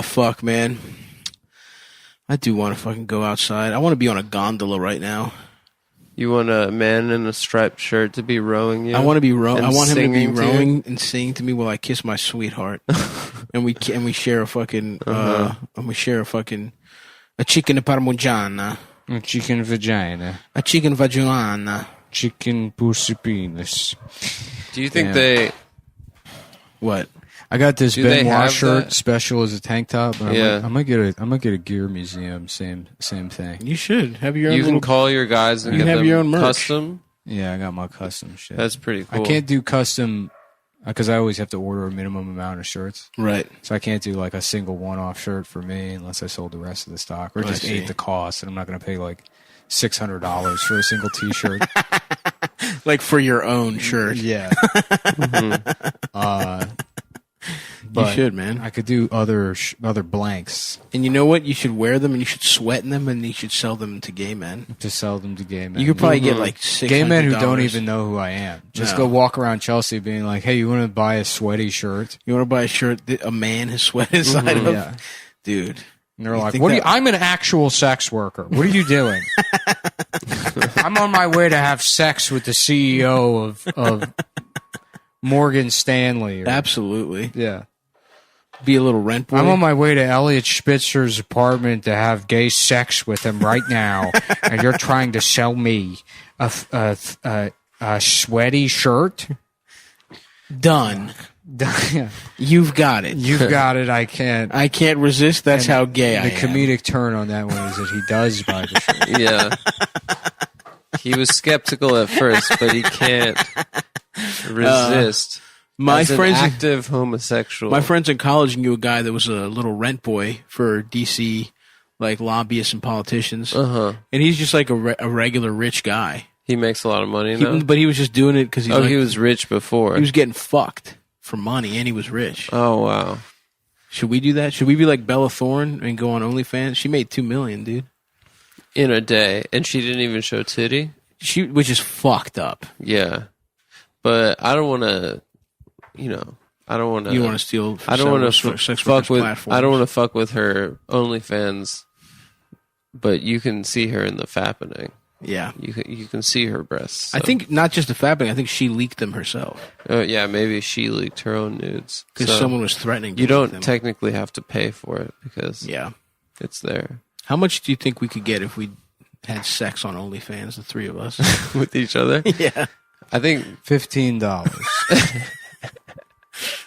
[SPEAKER 2] fuck, man. I do want to fucking go outside. I want to be on a gondola right now.
[SPEAKER 3] You want a man in a striped shirt to be rowing you?
[SPEAKER 2] I want to be rowing.
[SPEAKER 3] and
[SPEAKER 2] I want him to be
[SPEAKER 3] singing to you?
[SPEAKER 2] rowing and singing to me while I kiss my sweetheart, and we share a fucking a chicken parmigiana,
[SPEAKER 1] Chicken vagina,
[SPEAKER 2] a chicken vagina.
[SPEAKER 1] chicken pussy penis.
[SPEAKER 3] Do you think
[SPEAKER 1] Yeah.
[SPEAKER 3] they...
[SPEAKER 2] What?
[SPEAKER 1] I got this
[SPEAKER 3] Do they
[SPEAKER 1] Benoit
[SPEAKER 3] have
[SPEAKER 1] shirt
[SPEAKER 3] that?
[SPEAKER 1] special as a tank top. But
[SPEAKER 3] Yeah.
[SPEAKER 1] I might get a gear museum. Same thing.
[SPEAKER 2] You should have your own.
[SPEAKER 3] You can
[SPEAKER 2] little,
[SPEAKER 3] call your guys and
[SPEAKER 2] You
[SPEAKER 3] get
[SPEAKER 2] have
[SPEAKER 3] them
[SPEAKER 2] your own merch.
[SPEAKER 3] custom?
[SPEAKER 1] Yeah, I got my custom shit.
[SPEAKER 3] That's pretty cool.
[SPEAKER 1] I can't do custom because I always have to order a minimum amount of shirts.
[SPEAKER 2] right.
[SPEAKER 1] So I can't do like a single one-off shirt for me unless I sold the rest of the stock or
[SPEAKER 2] I
[SPEAKER 1] just
[SPEAKER 2] see.
[SPEAKER 1] ate the cost. And I'm not going to pay like $600 for a single T-shirt.
[SPEAKER 2] Like for your own shirt.
[SPEAKER 1] Yeah.
[SPEAKER 2] You
[SPEAKER 1] But
[SPEAKER 2] should, man.
[SPEAKER 1] I could do other blanks
[SPEAKER 2] And you know what? You should wear them and you should sweat in them and you should sell them to gay men.
[SPEAKER 1] to sell them to gay men.
[SPEAKER 2] You could probably get like $600.
[SPEAKER 1] gay men who don't even know who I am. Just
[SPEAKER 2] No.
[SPEAKER 1] go walk around Chelsea being like, "Hey, you want to buy a sweaty shirt?"
[SPEAKER 2] You want to buy a shirt that a man has sweat inside of?
[SPEAKER 1] Yeah.
[SPEAKER 2] Dude.
[SPEAKER 1] And they're
[SPEAKER 2] You
[SPEAKER 1] like,
[SPEAKER 2] think
[SPEAKER 1] "What?
[SPEAKER 2] that-
[SPEAKER 1] I'm an actual sex worker. What are you doing?" I'm on my way to have sex with the CEO of Morgan Stanley.
[SPEAKER 2] Absolutely.
[SPEAKER 1] Yeah.
[SPEAKER 2] Be a little rent boy.
[SPEAKER 1] I'm on my way to Elliot Spitzer's apartment to have gay sex with him right now, and you're trying to sell me a sweaty shirt?
[SPEAKER 2] Done. You've got it.
[SPEAKER 1] You've got it. I can't
[SPEAKER 2] resist. That's how gay I am.
[SPEAKER 1] The comedic turn on that one is that he does buy the shirt.
[SPEAKER 3] Yeah. He was skeptical at first, but he can't resist.
[SPEAKER 2] My
[SPEAKER 3] As
[SPEAKER 2] friends,
[SPEAKER 3] an active homosexual.
[SPEAKER 2] my friends in college knew a guy that was a little rent boy for DC, like lobbyists and politicians, and he's just like a regular rich guy.
[SPEAKER 3] He makes a lot of money now.
[SPEAKER 2] But he was just doing it because he
[SPEAKER 3] was rich before.
[SPEAKER 2] He was getting fucked for money, and he was rich.
[SPEAKER 3] Oh wow!
[SPEAKER 2] Should we do that? Should we be like Bella Thorne and go on OnlyFans? She made $2 million, dude,
[SPEAKER 3] in a day, and she didn't even show titty.
[SPEAKER 2] Which is fucked up.
[SPEAKER 3] Yeah, but I don't want to. I don't want to.
[SPEAKER 2] You want to steal?
[SPEAKER 3] I don't want to fuck with.
[SPEAKER 2] Platforms.
[SPEAKER 3] I don't want to fuck with her OnlyFans, but you can see her in the fappening.
[SPEAKER 2] Yeah,
[SPEAKER 3] you can see her breasts. So.
[SPEAKER 2] I think not just the fappening. I think she leaked them herself.
[SPEAKER 3] Yeah, maybe she leaked her own nudes
[SPEAKER 2] because someone was threatening.
[SPEAKER 3] You don't technically have to pay for it because it's there.
[SPEAKER 2] How much do you think we could get if we had sex on OnlyFans, the three of us,
[SPEAKER 3] with each other?
[SPEAKER 2] Yeah,
[SPEAKER 3] I think
[SPEAKER 1] $15.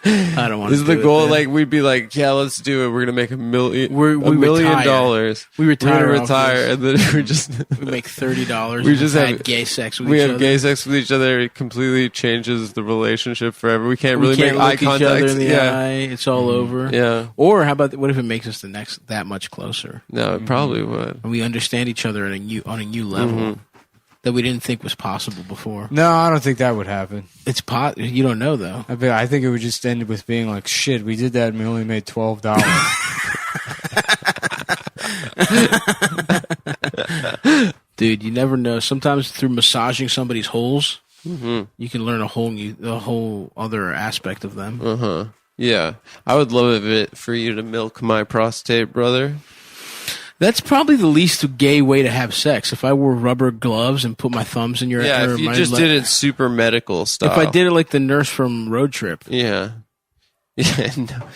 [SPEAKER 2] I don't want to.
[SPEAKER 3] This is the goal. Like we'd be like, yeah, let's do it. We're gonna make $1 million. $1 million.
[SPEAKER 2] We retire.
[SPEAKER 3] We're gonna retire, and then
[SPEAKER 2] we make $30.
[SPEAKER 3] We just have
[SPEAKER 2] gay sex with
[SPEAKER 3] we
[SPEAKER 2] each
[SPEAKER 3] have
[SPEAKER 2] other.
[SPEAKER 3] gay sex with each other. It completely changes the relationship forever. We can't really make eye
[SPEAKER 2] each
[SPEAKER 3] contact.
[SPEAKER 2] other in the eye. It's all over.
[SPEAKER 3] Yeah.
[SPEAKER 2] Or how about what if it makes us that much closer?
[SPEAKER 3] No, it probably would.
[SPEAKER 2] And we understand each other on a new level that we didn't think was possible before.
[SPEAKER 1] No, I don't think that would happen.
[SPEAKER 2] It's you don't know though.
[SPEAKER 1] I think it would just end with being like, shit, we did that and we only made $12.
[SPEAKER 2] Dude, you never know. Sometimes through massaging somebody's holes, you can learn a whole other aspect of them.
[SPEAKER 3] Yeah, I would love it for you to milk my prostate, brother.
[SPEAKER 2] That's probably the least gay way to have sex. If I wore rubber gloves and put my thumbs in your
[SPEAKER 3] if you just did it super medical style.
[SPEAKER 2] If I did it like the nurse from Road Trip.
[SPEAKER 3] Yeah. No.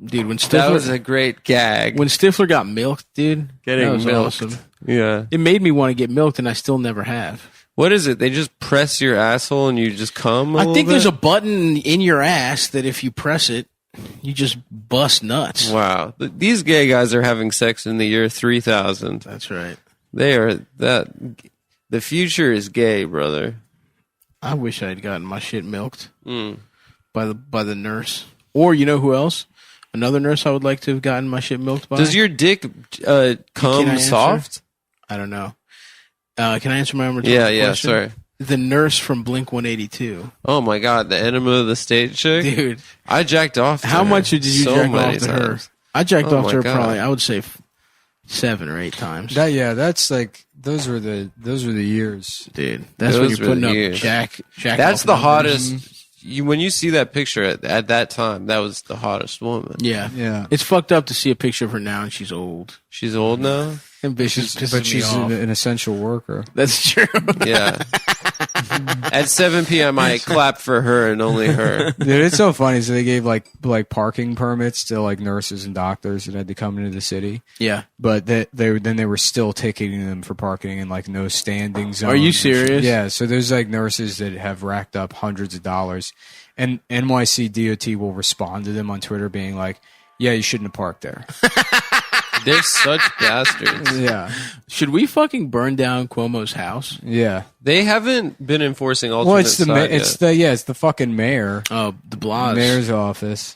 [SPEAKER 2] Dude, when Stifler...
[SPEAKER 3] That was a great gag.
[SPEAKER 2] When Stifler got milked, dude.
[SPEAKER 3] Getting
[SPEAKER 2] that was
[SPEAKER 3] milked.
[SPEAKER 2] awesome.
[SPEAKER 3] Yeah.
[SPEAKER 2] It made me want to get milked, and I still never have.
[SPEAKER 3] What is it? They just press your asshole and you just come
[SPEAKER 2] I think there's a button in your ass that if you press it, you just bust nuts.
[SPEAKER 3] Wow. These gay guys are having sex in the year 3000.
[SPEAKER 2] That's right.
[SPEAKER 3] They are that. The future is gay, brother.
[SPEAKER 2] I wish I had gotten my shit milked by the nurse. Or you know who else? Another nurse I would like to have gotten my shit milked by.
[SPEAKER 3] Does your dick come soft?
[SPEAKER 2] I don't know. Can I answer my own
[SPEAKER 3] question? Sorry.
[SPEAKER 2] The nurse from Blink-182.
[SPEAKER 3] Oh my god, the enema of the state chick?
[SPEAKER 2] Dude.
[SPEAKER 3] I jacked off to
[SPEAKER 2] How
[SPEAKER 3] her
[SPEAKER 2] much did you jack off to her? I jacked off to her
[SPEAKER 3] God.
[SPEAKER 2] probably, I would say 7 or 8 times.
[SPEAKER 1] That's like those were the years.
[SPEAKER 2] Dude, that's when you're putting up
[SPEAKER 3] years.
[SPEAKER 2] jack
[SPEAKER 3] That's the
[SPEAKER 2] numbers.
[SPEAKER 3] hottest. When you see that picture at that time, that was the hottest woman.
[SPEAKER 2] Yeah.
[SPEAKER 1] Yeah.
[SPEAKER 2] It's fucked up to see a picture of her now and she's old.
[SPEAKER 3] She's old now?
[SPEAKER 2] Ambitious,
[SPEAKER 1] But she's an essential worker.
[SPEAKER 2] That's true.
[SPEAKER 3] Yeah. At 7 p.m., I clapped for her and only her.
[SPEAKER 1] Dude, it's so funny. So they gave like parking permits to like nurses and doctors that had to come into the city.
[SPEAKER 2] Yeah.
[SPEAKER 1] But they were still ticketing them for parking in like no standing zones.
[SPEAKER 2] Are you serious?
[SPEAKER 1] Yeah. So there's like nurses that have racked up hundreds of dollars, and NYC DOT will respond to them on Twitter being like, "Yeah, you shouldn't have parked there."
[SPEAKER 3] They're such bastards.
[SPEAKER 1] Yeah.
[SPEAKER 2] Should we fucking burn down Cuomo's house?
[SPEAKER 1] Yeah.
[SPEAKER 3] They haven't been enforcing alternate
[SPEAKER 1] Well, it's the fucking mayor.
[SPEAKER 2] Oh, the Blas.
[SPEAKER 1] Mayor's office.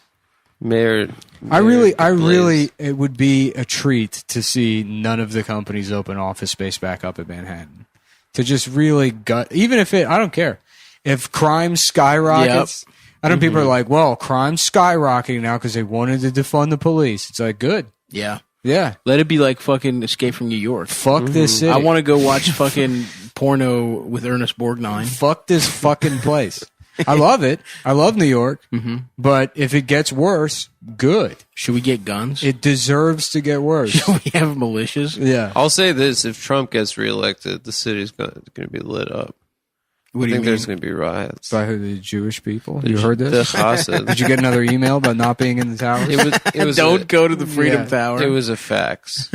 [SPEAKER 3] Mayor
[SPEAKER 1] I really, it would be a treat to see none of the companies open office space back up at Manhattan. To just really even if I don't care. If crime skyrockets, I know people are like, well, crime's skyrocketing now because they wanted to defund the police. It's like, good.
[SPEAKER 2] Yeah.
[SPEAKER 1] Yeah.
[SPEAKER 2] Let it be like fucking Escape from New York.
[SPEAKER 1] Fuck this city.
[SPEAKER 2] I want to go watch fucking porno with Ernest Borgnine.
[SPEAKER 1] Fuck this fucking place. I love it. I love New York. Mm-hmm. But if it gets worse, good.
[SPEAKER 2] Should we get guns?
[SPEAKER 1] It deserves to get worse.
[SPEAKER 2] Should we have militias?
[SPEAKER 1] Yeah.
[SPEAKER 3] I'll say this: if Trump gets reelected, the city's going to be lit up.
[SPEAKER 2] What do you
[SPEAKER 3] think
[SPEAKER 2] mean?
[SPEAKER 3] there's going to be riots.
[SPEAKER 1] By the Jewish people? You heard
[SPEAKER 3] The
[SPEAKER 1] this?
[SPEAKER 3] Hasid.
[SPEAKER 1] Did you get another email about not being in the tower?
[SPEAKER 3] It was
[SPEAKER 2] Don't go to the Freedom
[SPEAKER 1] Yeah.
[SPEAKER 2] Tower.
[SPEAKER 3] It was a fax.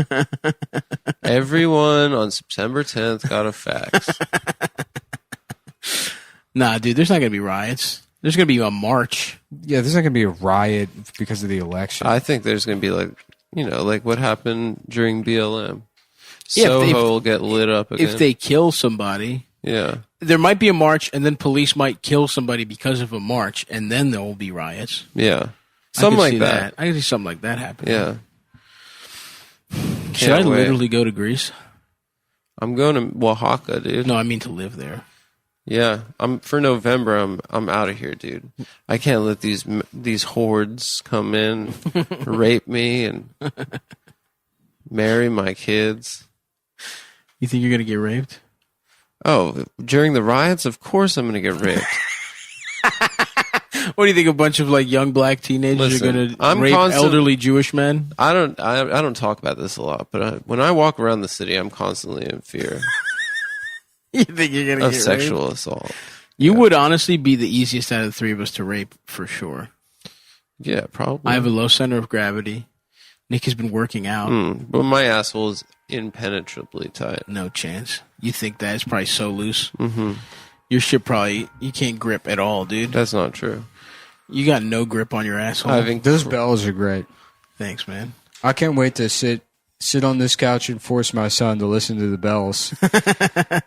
[SPEAKER 3] Everyone on September 10th got a fax.
[SPEAKER 2] Nah, dude, there's not going to be riots. There's going to be a march.
[SPEAKER 1] Yeah, there's not going to be a riot because of the election.
[SPEAKER 3] I think there's going to be like what happened during BLM.
[SPEAKER 2] Yeah,
[SPEAKER 3] Soho
[SPEAKER 2] if
[SPEAKER 3] will get lit up again.
[SPEAKER 2] If they kill somebody,
[SPEAKER 3] yeah.
[SPEAKER 2] there might be a march, and then police might kill somebody because of a march, and then there will be riots.
[SPEAKER 3] Yeah.
[SPEAKER 2] I
[SPEAKER 3] Something
[SPEAKER 2] could
[SPEAKER 3] like
[SPEAKER 2] see
[SPEAKER 3] that.
[SPEAKER 2] I can see something like that happen.
[SPEAKER 3] Yeah.
[SPEAKER 2] Should I
[SPEAKER 3] Can't wait.
[SPEAKER 2] literally go to Greece?
[SPEAKER 3] I'm going to Oaxaca, dude.
[SPEAKER 2] No, I mean to live there.
[SPEAKER 3] Yeah. For November I'm out of here, dude. I can't let these hordes come in, rape me and marry my kids.
[SPEAKER 2] You think you're going to get raped?
[SPEAKER 3] Oh, during the riots, of course I'm going to get raped.
[SPEAKER 2] What do you think? A bunch of like young black teenagers
[SPEAKER 3] Listen,
[SPEAKER 2] are going
[SPEAKER 3] I'm
[SPEAKER 2] to rape
[SPEAKER 3] constant-
[SPEAKER 2] elderly Jewish men?
[SPEAKER 3] I don't talk about this a lot, but when I walk around the city, I'm constantly in fear
[SPEAKER 2] You think you're going to
[SPEAKER 3] of
[SPEAKER 2] get
[SPEAKER 3] sexual
[SPEAKER 2] raped?
[SPEAKER 3] assault.
[SPEAKER 2] You would honestly be the easiest out of the three of us to rape for sure.
[SPEAKER 3] Yeah, probably.
[SPEAKER 2] I have a low center of gravity. Nick has been working out.
[SPEAKER 3] But my asshole is impenetrably tight.
[SPEAKER 2] No chance. You think that is probably so loose? Mm-hmm. Your shit probably you can't grip at all, dude.
[SPEAKER 3] That's not true.
[SPEAKER 2] You got no grip on your asshole.
[SPEAKER 3] I think
[SPEAKER 1] Those bells are great.
[SPEAKER 2] Thanks, man.
[SPEAKER 1] I can't wait to sit on this couch and force my son to listen to the bells.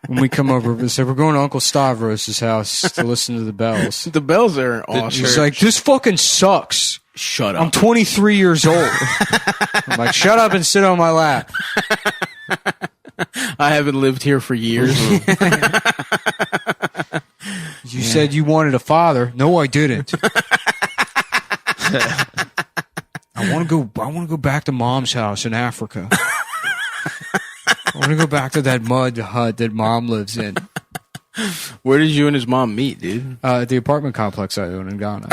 [SPEAKER 1] When we come over and say, we're going to Uncle Stavros' house to listen to the bells.
[SPEAKER 2] The bells are awesome.
[SPEAKER 1] He's like, this fucking sucks.
[SPEAKER 2] Shut
[SPEAKER 1] I'm
[SPEAKER 2] up.
[SPEAKER 1] 23 years old. I'm like, shut up and sit on my lap.
[SPEAKER 2] I haven't lived here for years.
[SPEAKER 1] You said you wanted a father. No, I didn't. I want to go back to Mom's house in Africa. I want to go back to that mud hut that Mom lives in.
[SPEAKER 2] Where did you and his mom meet, dude?
[SPEAKER 1] At the apartment complex I own in Ghana.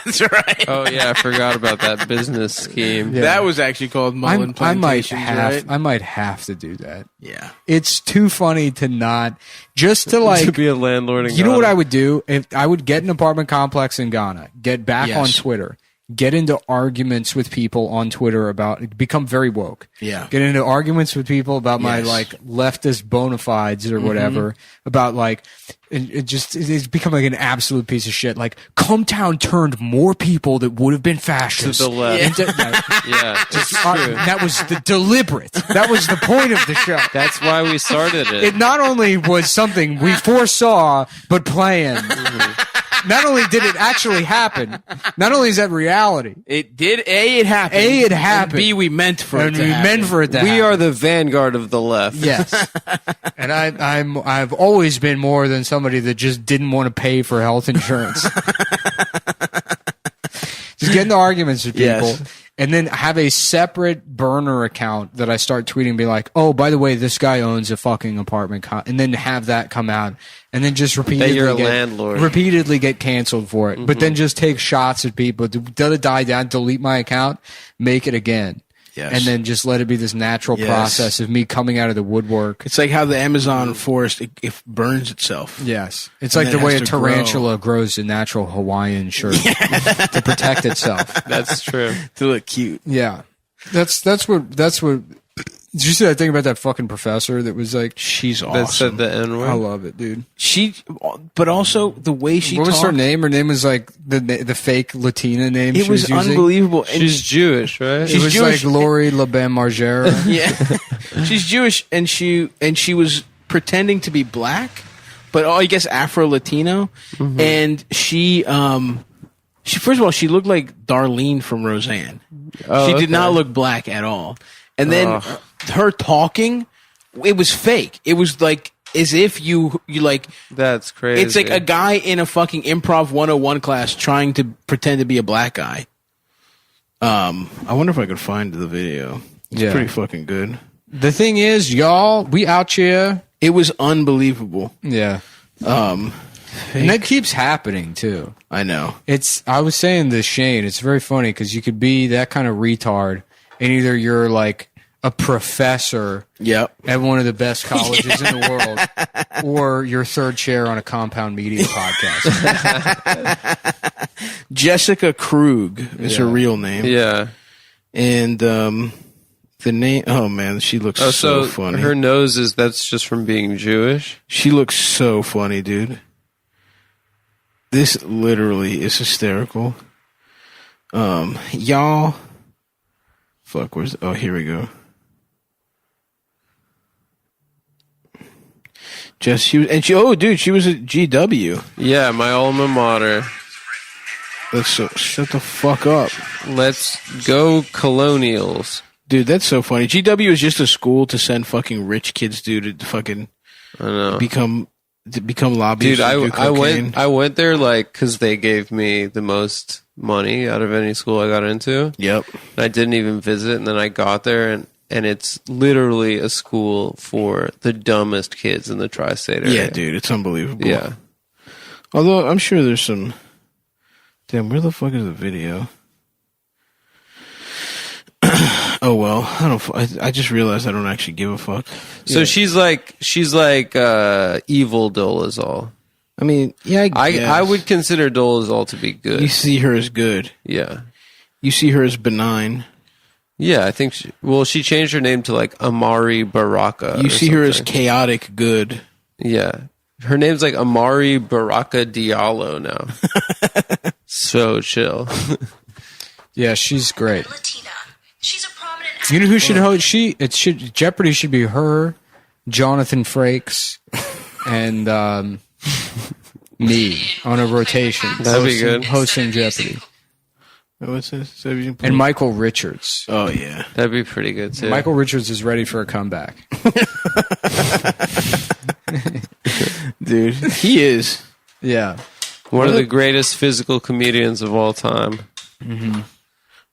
[SPEAKER 2] That's right.
[SPEAKER 3] Oh yeah, I forgot about that business scheme.
[SPEAKER 1] Yeah.
[SPEAKER 2] That was actually called Mullen
[SPEAKER 1] I might
[SPEAKER 2] Plantations,
[SPEAKER 1] have
[SPEAKER 2] right?
[SPEAKER 1] I might have to do that.
[SPEAKER 2] Yeah.
[SPEAKER 1] It's too funny to not just to like
[SPEAKER 3] to be a landlord in
[SPEAKER 1] You know what
[SPEAKER 3] Ghana.
[SPEAKER 1] I would do? If I would get an apartment complex in Ghana, get back
[SPEAKER 2] Yes.
[SPEAKER 1] on Twitter, get into arguments with people on Twitter about become very woke.
[SPEAKER 2] Yeah.
[SPEAKER 1] Get into arguments with people about my
[SPEAKER 2] Yes.
[SPEAKER 1] like leftist bona fides or whatever about like it's become like an absolute piece of shit. Like CumTown turned more people that would have been fascists
[SPEAKER 3] To the left.
[SPEAKER 1] into-
[SPEAKER 3] Yeah, it's true.
[SPEAKER 1] that was the deliberate. That was the point of the show.
[SPEAKER 3] That's why we started it.
[SPEAKER 1] It not only was something we foresaw, but planned. Not only did it actually happen, not only is that reality,
[SPEAKER 2] It did. A, it happened.
[SPEAKER 1] A, it happened.
[SPEAKER 2] And B, we meant for it
[SPEAKER 1] and
[SPEAKER 2] to
[SPEAKER 1] we
[SPEAKER 2] happen.
[SPEAKER 1] meant for it to
[SPEAKER 3] We
[SPEAKER 1] happen.
[SPEAKER 3] are the vanguard of the left.
[SPEAKER 1] Yes. And I've always been more than somebody that just didn't want to pay for health insurance. Just get into arguments with people.
[SPEAKER 2] Yes.
[SPEAKER 1] And then have a separate burner account that I start tweeting and be like, oh, by the way, this guy owns a fucking apartment. And then have that come out. And then just repeatedly
[SPEAKER 3] you're a landlord.
[SPEAKER 1] repeatedly get canceled for it. But then just take shots at people. Let it die down, delete my account, make it again.
[SPEAKER 2] Yes.
[SPEAKER 1] And then just let it be this natural
[SPEAKER 2] Yes.
[SPEAKER 1] process of me coming out of the woodwork.
[SPEAKER 2] It's like how the Amazon forest it burns itself.
[SPEAKER 1] Yes. It's
[SPEAKER 2] And
[SPEAKER 1] like
[SPEAKER 2] then
[SPEAKER 1] the
[SPEAKER 2] it
[SPEAKER 1] way a
[SPEAKER 2] has to grow.
[SPEAKER 1] tarantula grows a natural Hawaiian shirt to protect itself.
[SPEAKER 3] That's true.
[SPEAKER 2] To look cute.
[SPEAKER 1] Yeah. That's what did you see that thing about that fucking professor that was like
[SPEAKER 2] She's
[SPEAKER 3] That
[SPEAKER 2] awesome.
[SPEAKER 3] said the N
[SPEAKER 1] I
[SPEAKER 3] word.
[SPEAKER 1] love it, dude.
[SPEAKER 2] But also the way she
[SPEAKER 1] What was her
[SPEAKER 2] talked,
[SPEAKER 1] name? Her name was like the fake Latina name
[SPEAKER 2] it
[SPEAKER 1] she
[SPEAKER 2] was
[SPEAKER 1] using.
[SPEAKER 2] unbelievable. And
[SPEAKER 3] She's Jewish, right?
[SPEAKER 1] It
[SPEAKER 2] She's
[SPEAKER 1] was
[SPEAKER 2] Jewish.
[SPEAKER 1] like Lori LeBen Margera.
[SPEAKER 2] yeah, she's Jewish, and she was pretending to be black, but I guess Afro Latino, and she first of all she looked like Darlene from Roseanne.
[SPEAKER 3] Oh,
[SPEAKER 2] She did
[SPEAKER 3] okay.
[SPEAKER 2] not look black at all, and then her talking, it was fake. It was like as if you like.
[SPEAKER 3] That's crazy.
[SPEAKER 2] It's like a guy in a fucking improv 101 class trying to pretend to be a black guy. I wonder if I could find the video. It's
[SPEAKER 1] Yeah.
[SPEAKER 2] pretty fucking good.
[SPEAKER 1] The thing is, y'all, we out here.
[SPEAKER 2] It was unbelievable.
[SPEAKER 1] Yeah. And that keeps happening too.
[SPEAKER 2] I know.
[SPEAKER 1] I was saying to Shane, it's very funny because you could be that kind of retard and either you're like a professor at one of the best colleges in the world, or your third chair on a Compound Media podcast.
[SPEAKER 2] Jessica Krug is her real name.
[SPEAKER 3] Yeah.
[SPEAKER 2] And the name, oh man, she looks so funny.
[SPEAKER 3] Her nose that's just from being Jewish?
[SPEAKER 2] She looks so funny, dude. This literally is hysterical. Y'all. Fuck, here we go. She was at GW.
[SPEAKER 3] Yeah, my alma mater.
[SPEAKER 2] Shut the fuck up.
[SPEAKER 3] Let's go Colonials.
[SPEAKER 2] Dude, that's so funny. GW is just a school to send fucking rich kids, dude, to fucking become lobbyists.
[SPEAKER 3] Dude, I went there because they gave me the most money out of any school I got into.
[SPEAKER 2] Yep.
[SPEAKER 3] And I didn't even visit, and then I got there, and it's literally a school for the dumbest kids in the tri-state area.
[SPEAKER 2] Yeah, dude, it's unbelievable.
[SPEAKER 3] Yeah.
[SPEAKER 2] Although I'm sure there's some. Damn, where the fuck is the video? Oh well, I just realized I don't actually give a fuck.
[SPEAKER 3] So she's like evil Dolezal.
[SPEAKER 2] I mean, yeah,
[SPEAKER 3] I would consider Dolezal to be good.
[SPEAKER 2] You see her as good.
[SPEAKER 3] Yeah.
[SPEAKER 2] You see her as benign.
[SPEAKER 3] Yeah, I think she changed her name to Amari Baraka.
[SPEAKER 2] You see her as chaotic good.
[SPEAKER 3] Yeah. Her name's Amari Baraka Diallo now. So chill.
[SPEAKER 1] Yeah, she's great.
[SPEAKER 4] Latina. She's a prominent.
[SPEAKER 1] You know who should host? Jeopardy should be her, Jonathan Frakes, and me on a rotation.
[SPEAKER 3] That'd be good.
[SPEAKER 1] Hosting Jeopardy.
[SPEAKER 2] What's this?
[SPEAKER 1] And Michael Richards.
[SPEAKER 2] Oh yeah,
[SPEAKER 3] that'd be pretty good too.
[SPEAKER 1] Michael Richards is ready for a comeback.
[SPEAKER 2] Dude, he is.
[SPEAKER 1] Yeah.
[SPEAKER 3] One of the greatest physical comedians of all time.
[SPEAKER 2] Mm-hmm.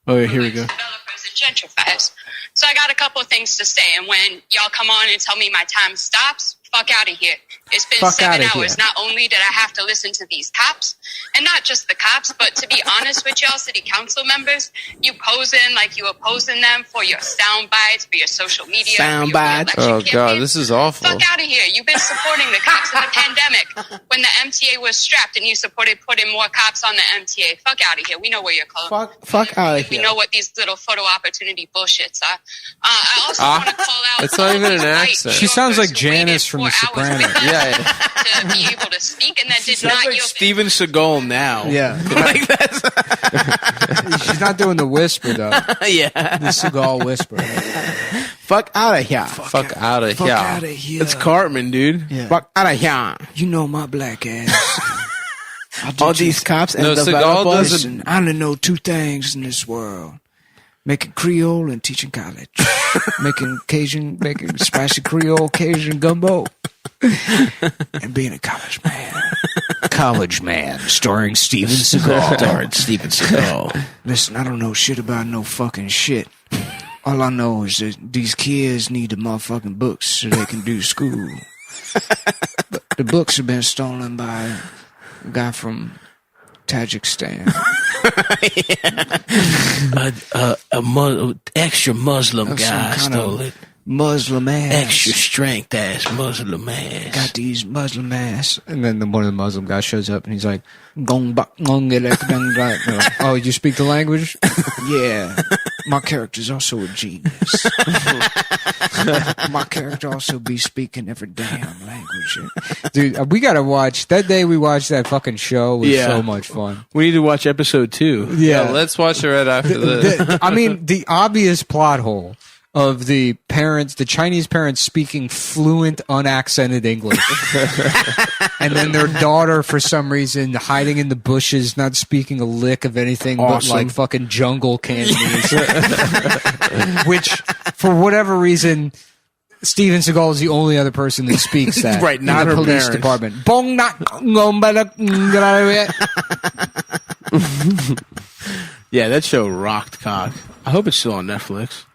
[SPEAKER 2] Oh, yeah, here we go.
[SPEAKER 5] Developers and gentrifiers. So I got a couple of things to say, and when y'all come on and tell me my time stops, fuck out of here. It's been 7 hours. Not only did I have to listen to these cops, and not just the cops, but to be honest with y'all, city council members, you posing like you opposing them for your sound bites, for your social media.
[SPEAKER 2] Sound bites.
[SPEAKER 3] Oh, God, this is awful.
[SPEAKER 5] Fuck out of here. You've been supporting the cops in the pandemic when the MTA was strapped and you supported putting more cops on the MTA. Fuck out of here. We know where you're calling.
[SPEAKER 2] Fuck out of here.
[SPEAKER 5] We know what these little photo opportunity bullshits are. I also want to call out.
[SPEAKER 3] It's not even an accent.
[SPEAKER 1] She sounds like Janice from The Sopranos.
[SPEAKER 3] Yeah.
[SPEAKER 5] To be able to speak, and that did not
[SPEAKER 2] like Steven Seagal now.
[SPEAKER 1] Yeah.
[SPEAKER 2] Like that's
[SPEAKER 1] She's not doing the whisper, though.
[SPEAKER 2] Yeah.
[SPEAKER 1] The Seagal whisper.
[SPEAKER 2] Fuck out of here.
[SPEAKER 3] Fuck out of here.
[SPEAKER 1] Out of here.
[SPEAKER 2] It's Cartman, dude.
[SPEAKER 1] Yeah.
[SPEAKER 2] Fuck out of here.
[SPEAKER 1] You know my black ass.
[SPEAKER 2] All these cops and
[SPEAKER 3] No, Seagal
[SPEAKER 2] developers.
[SPEAKER 1] Listen, I only know two things in this world. Making Creole and teaching college. making spicy Creole Cajun gumbo. And being a college man. College Man, starring Steven Seagal. Listen, I don't know shit about no fucking shit. All I know is that these kids need the motherfucking books so they can do school. But the books have been stolen by a guy from Tajikistan.
[SPEAKER 2] Extra Muslim guy
[SPEAKER 1] some kind
[SPEAKER 2] stole
[SPEAKER 1] of
[SPEAKER 2] it.
[SPEAKER 1] Muslim ass.
[SPEAKER 2] Extra strength ass Muslim ass.
[SPEAKER 1] Got these Muslim ass. And then one of the Muslim guys shows up and he's like, oh, you speak the language? Yeah. My character's also a genius. My character also be speaking every damn language. Dude, we gotta watch. That day we watched that fucking show was so much fun.
[SPEAKER 2] We need to watch episode 2.
[SPEAKER 3] Yeah, let's watch it right after this.
[SPEAKER 1] I mean, the obvious plot hole of the Chinese parents speaking fluent, unaccented English. And then their daughter, for some reason, hiding in the bushes, not speaking a lick of anything but like fucking jungle Cantonese. Which, for whatever reason, Steven Seagal is the only other person that speaks that.
[SPEAKER 2] Right, not
[SPEAKER 1] in the
[SPEAKER 2] her
[SPEAKER 1] police
[SPEAKER 2] parents.
[SPEAKER 1] department.
[SPEAKER 2] Yeah, that show rocked cock. I hope it's still on Netflix.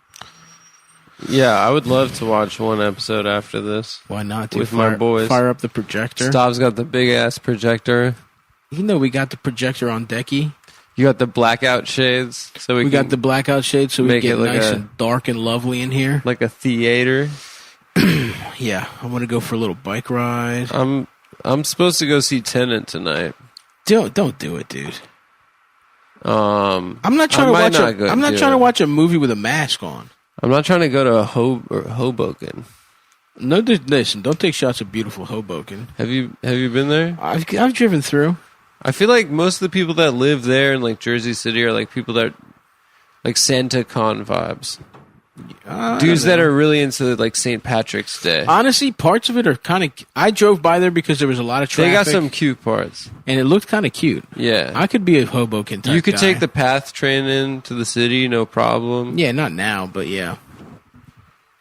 [SPEAKER 3] Yeah, I would love to watch one episode after this.
[SPEAKER 2] Why not? Dude?
[SPEAKER 3] With my boys.
[SPEAKER 2] Fire up the projector.
[SPEAKER 3] Stav's got the big ass projector.
[SPEAKER 2] You know we got the projector on decky.
[SPEAKER 3] You got the blackout shades, so
[SPEAKER 2] We
[SPEAKER 3] we
[SPEAKER 2] got the blackout shade, so we
[SPEAKER 3] make
[SPEAKER 2] get
[SPEAKER 3] it like
[SPEAKER 2] nice
[SPEAKER 3] a-
[SPEAKER 2] and dark and lovely in here.
[SPEAKER 3] like a theater.
[SPEAKER 2] Yeah, I want to go for a little bike ride.
[SPEAKER 3] I'm supposed to go see Tenet tonight.
[SPEAKER 2] Don't do it, dude.
[SPEAKER 3] I'm
[SPEAKER 2] I'm not trying to
[SPEAKER 3] might
[SPEAKER 2] watch.
[SPEAKER 3] not go
[SPEAKER 2] I'm not
[SPEAKER 3] do
[SPEAKER 2] trying to
[SPEAKER 3] it.
[SPEAKER 2] watch a movie with a mask on.
[SPEAKER 3] not trying to go to Hoboken.
[SPEAKER 2] No, listen. Don't take shots of beautiful Hoboken.
[SPEAKER 3] Have you been there?
[SPEAKER 2] I've driven through.
[SPEAKER 3] I feel like most of the people that live there in like Jersey City are like people that like SantaCon vibes. Dudes that are really into like St. Patrick's Day.
[SPEAKER 2] Honestly, parts of it are kind of. I drove by there because there was a lot of traffic.
[SPEAKER 3] They got some cute parts.
[SPEAKER 2] and it looked kind of cute.
[SPEAKER 3] Yeah.
[SPEAKER 2] I could be a Hoboken type
[SPEAKER 3] You could
[SPEAKER 2] guy.
[SPEAKER 3] take the PATH train into the city, no problem.
[SPEAKER 2] Yeah, not now, but yeah.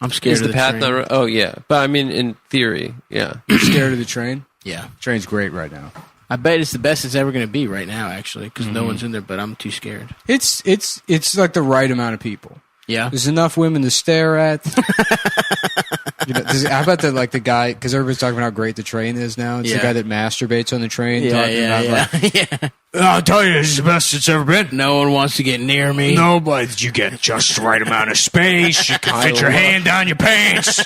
[SPEAKER 2] I'm scared
[SPEAKER 3] Is
[SPEAKER 2] of
[SPEAKER 3] the
[SPEAKER 2] the
[SPEAKER 3] PATH
[SPEAKER 2] train.
[SPEAKER 3] not? Oh yeah, but I mean in theory, yeah.
[SPEAKER 1] You scared of the train?
[SPEAKER 2] Yeah.
[SPEAKER 1] Train's great right now.
[SPEAKER 2] I bet it's the best it's ever going to be right now, actually, because no one's in there, but I'm too scared.
[SPEAKER 1] It's like the right amount of people.
[SPEAKER 2] Yeah.
[SPEAKER 1] There's enough women to stare at. How about the guy? Because everybody's talking about how great the train is now. It's
[SPEAKER 2] Yeah.
[SPEAKER 1] the guy that masturbates on the train.
[SPEAKER 2] Yeah,
[SPEAKER 1] talking
[SPEAKER 2] yeah,
[SPEAKER 1] about,
[SPEAKER 2] yeah.
[SPEAKER 1] like, I'll tell you, this is the best it's ever been.
[SPEAKER 2] No one wants to get near me.
[SPEAKER 1] No, but you get just the right amount of space. You can fit your hand down your pants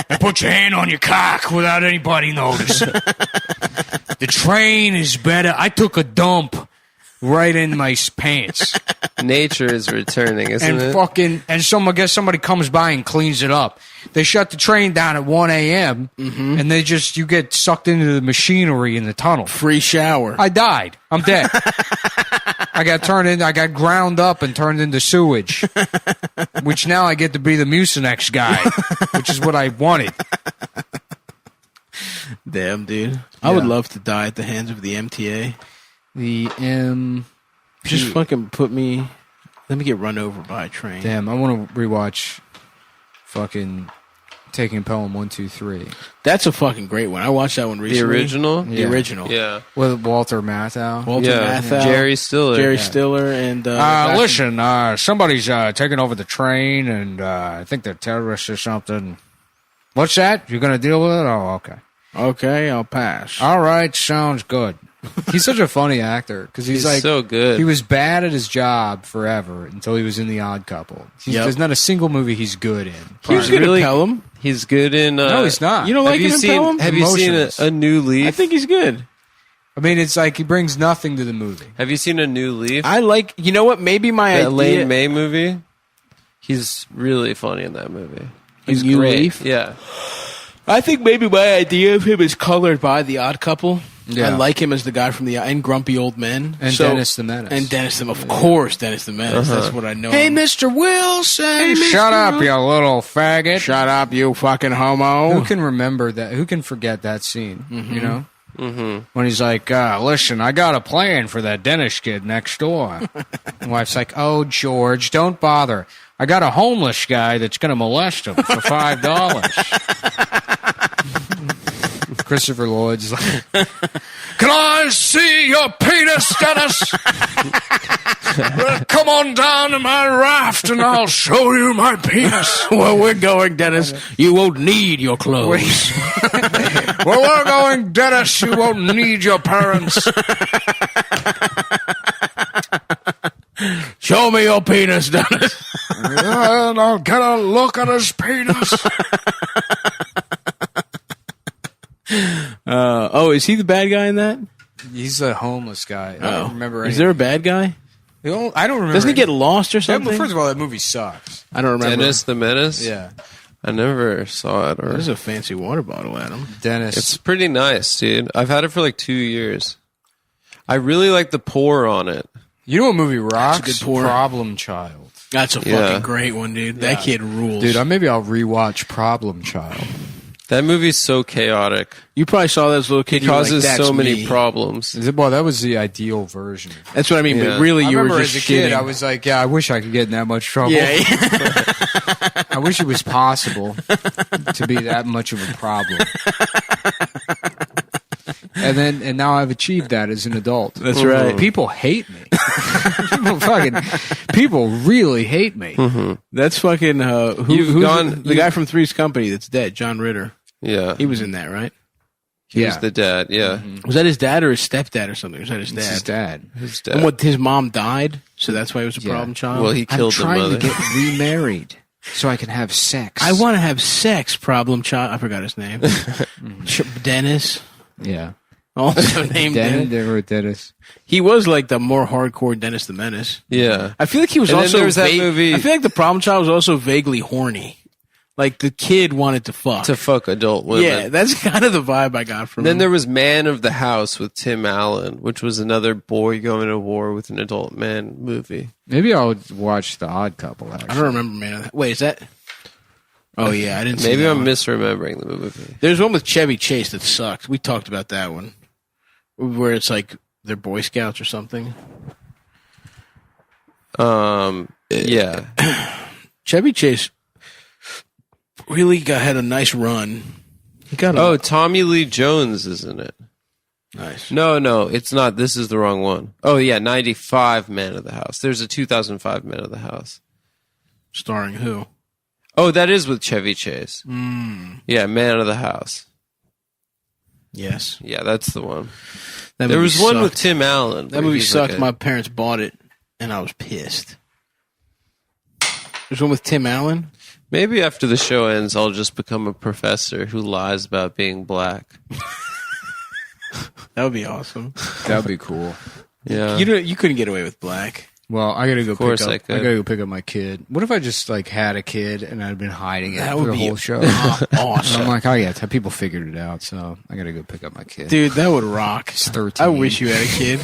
[SPEAKER 1] and put your hand on your cock without anybody noticing. The train is better. I took a dump right in my pants.
[SPEAKER 3] Nature is returning, isn't
[SPEAKER 1] And
[SPEAKER 3] it?
[SPEAKER 1] I guess somebody comes by and cleans it up. They shut the train down at 1 a.m. And you get sucked into the machinery in the tunnel.
[SPEAKER 2] Free shower.
[SPEAKER 1] I died. I'm dead. I got ground up and turned into sewage, which now I get to be the Mucinex guy, which is what I wanted.
[SPEAKER 2] Damn, dude. I would love to die at the hands of the MTA.
[SPEAKER 1] The M.
[SPEAKER 2] Just fucking let me get run over by a train.
[SPEAKER 1] Damn, I want to rewatch fucking Taking Pelham 1, 2, 3
[SPEAKER 2] That's a fucking great one. I watched that one
[SPEAKER 3] The
[SPEAKER 2] recently.
[SPEAKER 3] original?
[SPEAKER 2] The original.
[SPEAKER 3] Yeah.
[SPEAKER 1] with Walter Matthau.
[SPEAKER 2] Walter
[SPEAKER 3] Yeah.
[SPEAKER 2] Matthau.
[SPEAKER 3] Jerry Stiller.
[SPEAKER 2] Jerry
[SPEAKER 3] Yeah.
[SPEAKER 2] Stiller and...
[SPEAKER 1] Listen, somebody's taking over the train, and I think they're terrorists or something. What's that? You're going to deal with it? Oh, okay.
[SPEAKER 2] Okay, I'll pass.
[SPEAKER 1] All right, sounds good. He's such a funny actor because he's like
[SPEAKER 3] so good.
[SPEAKER 1] He was bad at his job forever until he was in The Odd Couple.
[SPEAKER 2] Yep.
[SPEAKER 1] There's not a single movie he's good in.
[SPEAKER 2] He was good
[SPEAKER 3] Really?
[SPEAKER 2] at Pelham.
[SPEAKER 3] He's good in.
[SPEAKER 1] No, he's not.
[SPEAKER 2] You don't like
[SPEAKER 3] Have you
[SPEAKER 2] him in
[SPEAKER 3] seen?
[SPEAKER 2] Pelham?
[SPEAKER 3] Have you seen
[SPEAKER 1] Emotionless.
[SPEAKER 3] a New Leaf?
[SPEAKER 2] I think he's good.
[SPEAKER 1] I mean, it's like he brings nothing to the movie.
[SPEAKER 3] Have you seen A New Leaf?
[SPEAKER 2] I like... You know what? Maybe my
[SPEAKER 3] The
[SPEAKER 2] idea...
[SPEAKER 3] Elaine May movie. He's really funny in that movie. He's
[SPEAKER 2] New
[SPEAKER 3] great.
[SPEAKER 2] Leaf?
[SPEAKER 3] Yeah.
[SPEAKER 2] I think maybe my idea of him is colored by The Odd Couple.
[SPEAKER 1] Yeah.
[SPEAKER 2] I like him as the guy from and Grumpy Old Men.
[SPEAKER 1] And Dennis the Menace.
[SPEAKER 2] And Dennis the... Of course, Dennis the Menace. That's what I know.
[SPEAKER 1] Hey,
[SPEAKER 2] him.
[SPEAKER 1] Mr. Wilson!
[SPEAKER 2] Hey, Mr.
[SPEAKER 1] Shut up, you little faggot!
[SPEAKER 2] Shut up, you fucking homo.
[SPEAKER 1] Who can remember that? Who can forget that scene? You know, when he's like, "Listen, I got a plan for that Dennis kid next door." The wife's like, "Oh, George, don't bother. I got a homeless guy that's going to molest him for $5." Christopher Lloyd's like, "Can I see your penis, Dennis? Come on down to my raft and I'll show you my penis."
[SPEAKER 2] Where we're going, Dennis, you won't need your clothes.
[SPEAKER 1] Where we're going, Dennis, you won't need your parents.
[SPEAKER 2] Show me your penis, Dennis.
[SPEAKER 1] And I'll get a look at his penis.
[SPEAKER 2] Is he the bad guy in that?
[SPEAKER 1] He's a homeless guy. I don't remember.
[SPEAKER 2] Is there a bad guy?
[SPEAKER 1] I don't remember.
[SPEAKER 2] Doesn't he get lost or
[SPEAKER 1] That-
[SPEAKER 2] something?
[SPEAKER 1] First of all, that movie sucks.
[SPEAKER 2] I don't remember.
[SPEAKER 3] Dennis the Menace.
[SPEAKER 1] Yeah,
[SPEAKER 3] I never saw it. Or
[SPEAKER 2] There's a fancy water bottle, Adam.
[SPEAKER 1] Dennis.
[SPEAKER 3] it's pretty nice, dude. I've had it for like 2 years. I really like the pour on it.
[SPEAKER 1] You know what movie rocks?
[SPEAKER 2] good pour.
[SPEAKER 1] Problem Child.
[SPEAKER 2] That's a fucking
[SPEAKER 3] Yeah.
[SPEAKER 2] great one, dude. That kid rules.
[SPEAKER 1] Dude, maybe I'll rewatch Problem Child.
[SPEAKER 3] That movie's so chaotic.
[SPEAKER 2] you probably saw that as a little kid.
[SPEAKER 3] It
[SPEAKER 2] you were like,
[SPEAKER 3] causes
[SPEAKER 2] "That's
[SPEAKER 3] so many
[SPEAKER 2] me."
[SPEAKER 3] problems.
[SPEAKER 1] Well, that was the ideal version.
[SPEAKER 2] That's what I mean.
[SPEAKER 3] Yeah.
[SPEAKER 2] But really,
[SPEAKER 1] I
[SPEAKER 2] you were
[SPEAKER 1] remember
[SPEAKER 2] just
[SPEAKER 1] as a kid,
[SPEAKER 2] shitting.
[SPEAKER 1] I was like, yeah, I wish I could get in that much trouble.
[SPEAKER 2] Yeah.
[SPEAKER 1] I wish it was possible to be that much of a problem. And now I've achieved that as an adult.
[SPEAKER 2] That's right.
[SPEAKER 1] People hate me. people really hate me.
[SPEAKER 2] That's fucking.
[SPEAKER 3] You've
[SPEAKER 2] Who's
[SPEAKER 3] gone-
[SPEAKER 2] the guy from Three's Company that's dead? John Ritter.
[SPEAKER 3] Yeah.
[SPEAKER 2] He was in that, right?
[SPEAKER 3] He was the dad. Yeah,
[SPEAKER 2] Was that his dad or his stepdad or something? Was that his dad?
[SPEAKER 1] It's his dad.
[SPEAKER 3] his dad.
[SPEAKER 2] And what? His mom died, so that's why he was a problem child.
[SPEAKER 3] Well, he
[SPEAKER 1] I'm
[SPEAKER 3] killed the
[SPEAKER 1] trying
[SPEAKER 3] mother.
[SPEAKER 1] to get remarried so I can have sex.
[SPEAKER 2] I want to have sex, problem child. I forgot his name. Dennis.
[SPEAKER 1] Yeah.
[SPEAKER 2] Also named Dennis.
[SPEAKER 1] Dennis.
[SPEAKER 2] He was like the more hardcore Dennis the Menace.
[SPEAKER 3] Yeah,
[SPEAKER 2] I feel like he was
[SPEAKER 3] And then
[SPEAKER 2] also.
[SPEAKER 3] there was that movie-
[SPEAKER 2] I feel like the problem child was also vaguely horny. Like the kid wanted to fuck.
[SPEAKER 3] to fuck adult women.
[SPEAKER 2] Yeah, that's kind of the vibe I got from
[SPEAKER 3] Then
[SPEAKER 2] him.
[SPEAKER 3] there was Man of the House with Tim Allen, which was another boy going to war with an adult man movie.
[SPEAKER 1] Maybe I'll watch The Odd Couple. Actually.
[SPEAKER 2] I don't remember, man. Wait, is that? Oh yeah, I didn't. See
[SPEAKER 3] Maybe
[SPEAKER 2] that
[SPEAKER 3] I'm
[SPEAKER 2] one.
[SPEAKER 3] misremembering the movie.
[SPEAKER 2] There's one with Chevy Chase that sucked. We talked about that one, where it's like they're Boy Scouts or something.
[SPEAKER 3] Yeah.
[SPEAKER 2] Chevy Chase really had a nice run. He got
[SPEAKER 3] Oh, Tommy Lee Jones is in it.
[SPEAKER 2] nice.
[SPEAKER 3] No, it's not. This is the wrong one. Oh, yeah, 95 Man of the House. There's a 2005 Man of the House.
[SPEAKER 2] Starring who?
[SPEAKER 3] Oh, that is with Chevy Chase. Yeah, Man of the House.
[SPEAKER 2] Yes,
[SPEAKER 3] Yeah, that's the one.
[SPEAKER 2] that
[SPEAKER 3] There
[SPEAKER 2] movie
[SPEAKER 3] was one with
[SPEAKER 2] sucked.
[SPEAKER 3] Tim Allen.
[SPEAKER 2] That
[SPEAKER 3] where
[SPEAKER 2] movie
[SPEAKER 3] he's
[SPEAKER 2] sucked.
[SPEAKER 3] like a-
[SPEAKER 2] My parents bought it, and I was pissed. There's one with Tim Allen.
[SPEAKER 3] Maybe after the show ends, I'll just become a professor who lies about being black.
[SPEAKER 2] That would be awesome.
[SPEAKER 1] That would be cool.
[SPEAKER 3] Yeah.
[SPEAKER 2] You couldn't get away with black.
[SPEAKER 1] Well, I gotta go.
[SPEAKER 3] course
[SPEAKER 1] pick
[SPEAKER 3] I
[SPEAKER 1] up.
[SPEAKER 3] could.
[SPEAKER 1] gotta go pick up my kid. What if I just like had a kid and I'd been hiding it
[SPEAKER 2] That
[SPEAKER 1] for
[SPEAKER 2] would
[SPEAKER 1] the
[SPEAKER 2] be
[SPEAKER 1] whole show?
[SPEAKER 2] awesome.
[SPEAKER 1] I'm like, oh yeah, people figured it out, so I gotta go pick up my kid.
[SPEAKER 2] Dude, that would rock.
[SPEAKER 1] He's 13.
[SPEAKER 2] I wish you had a kid.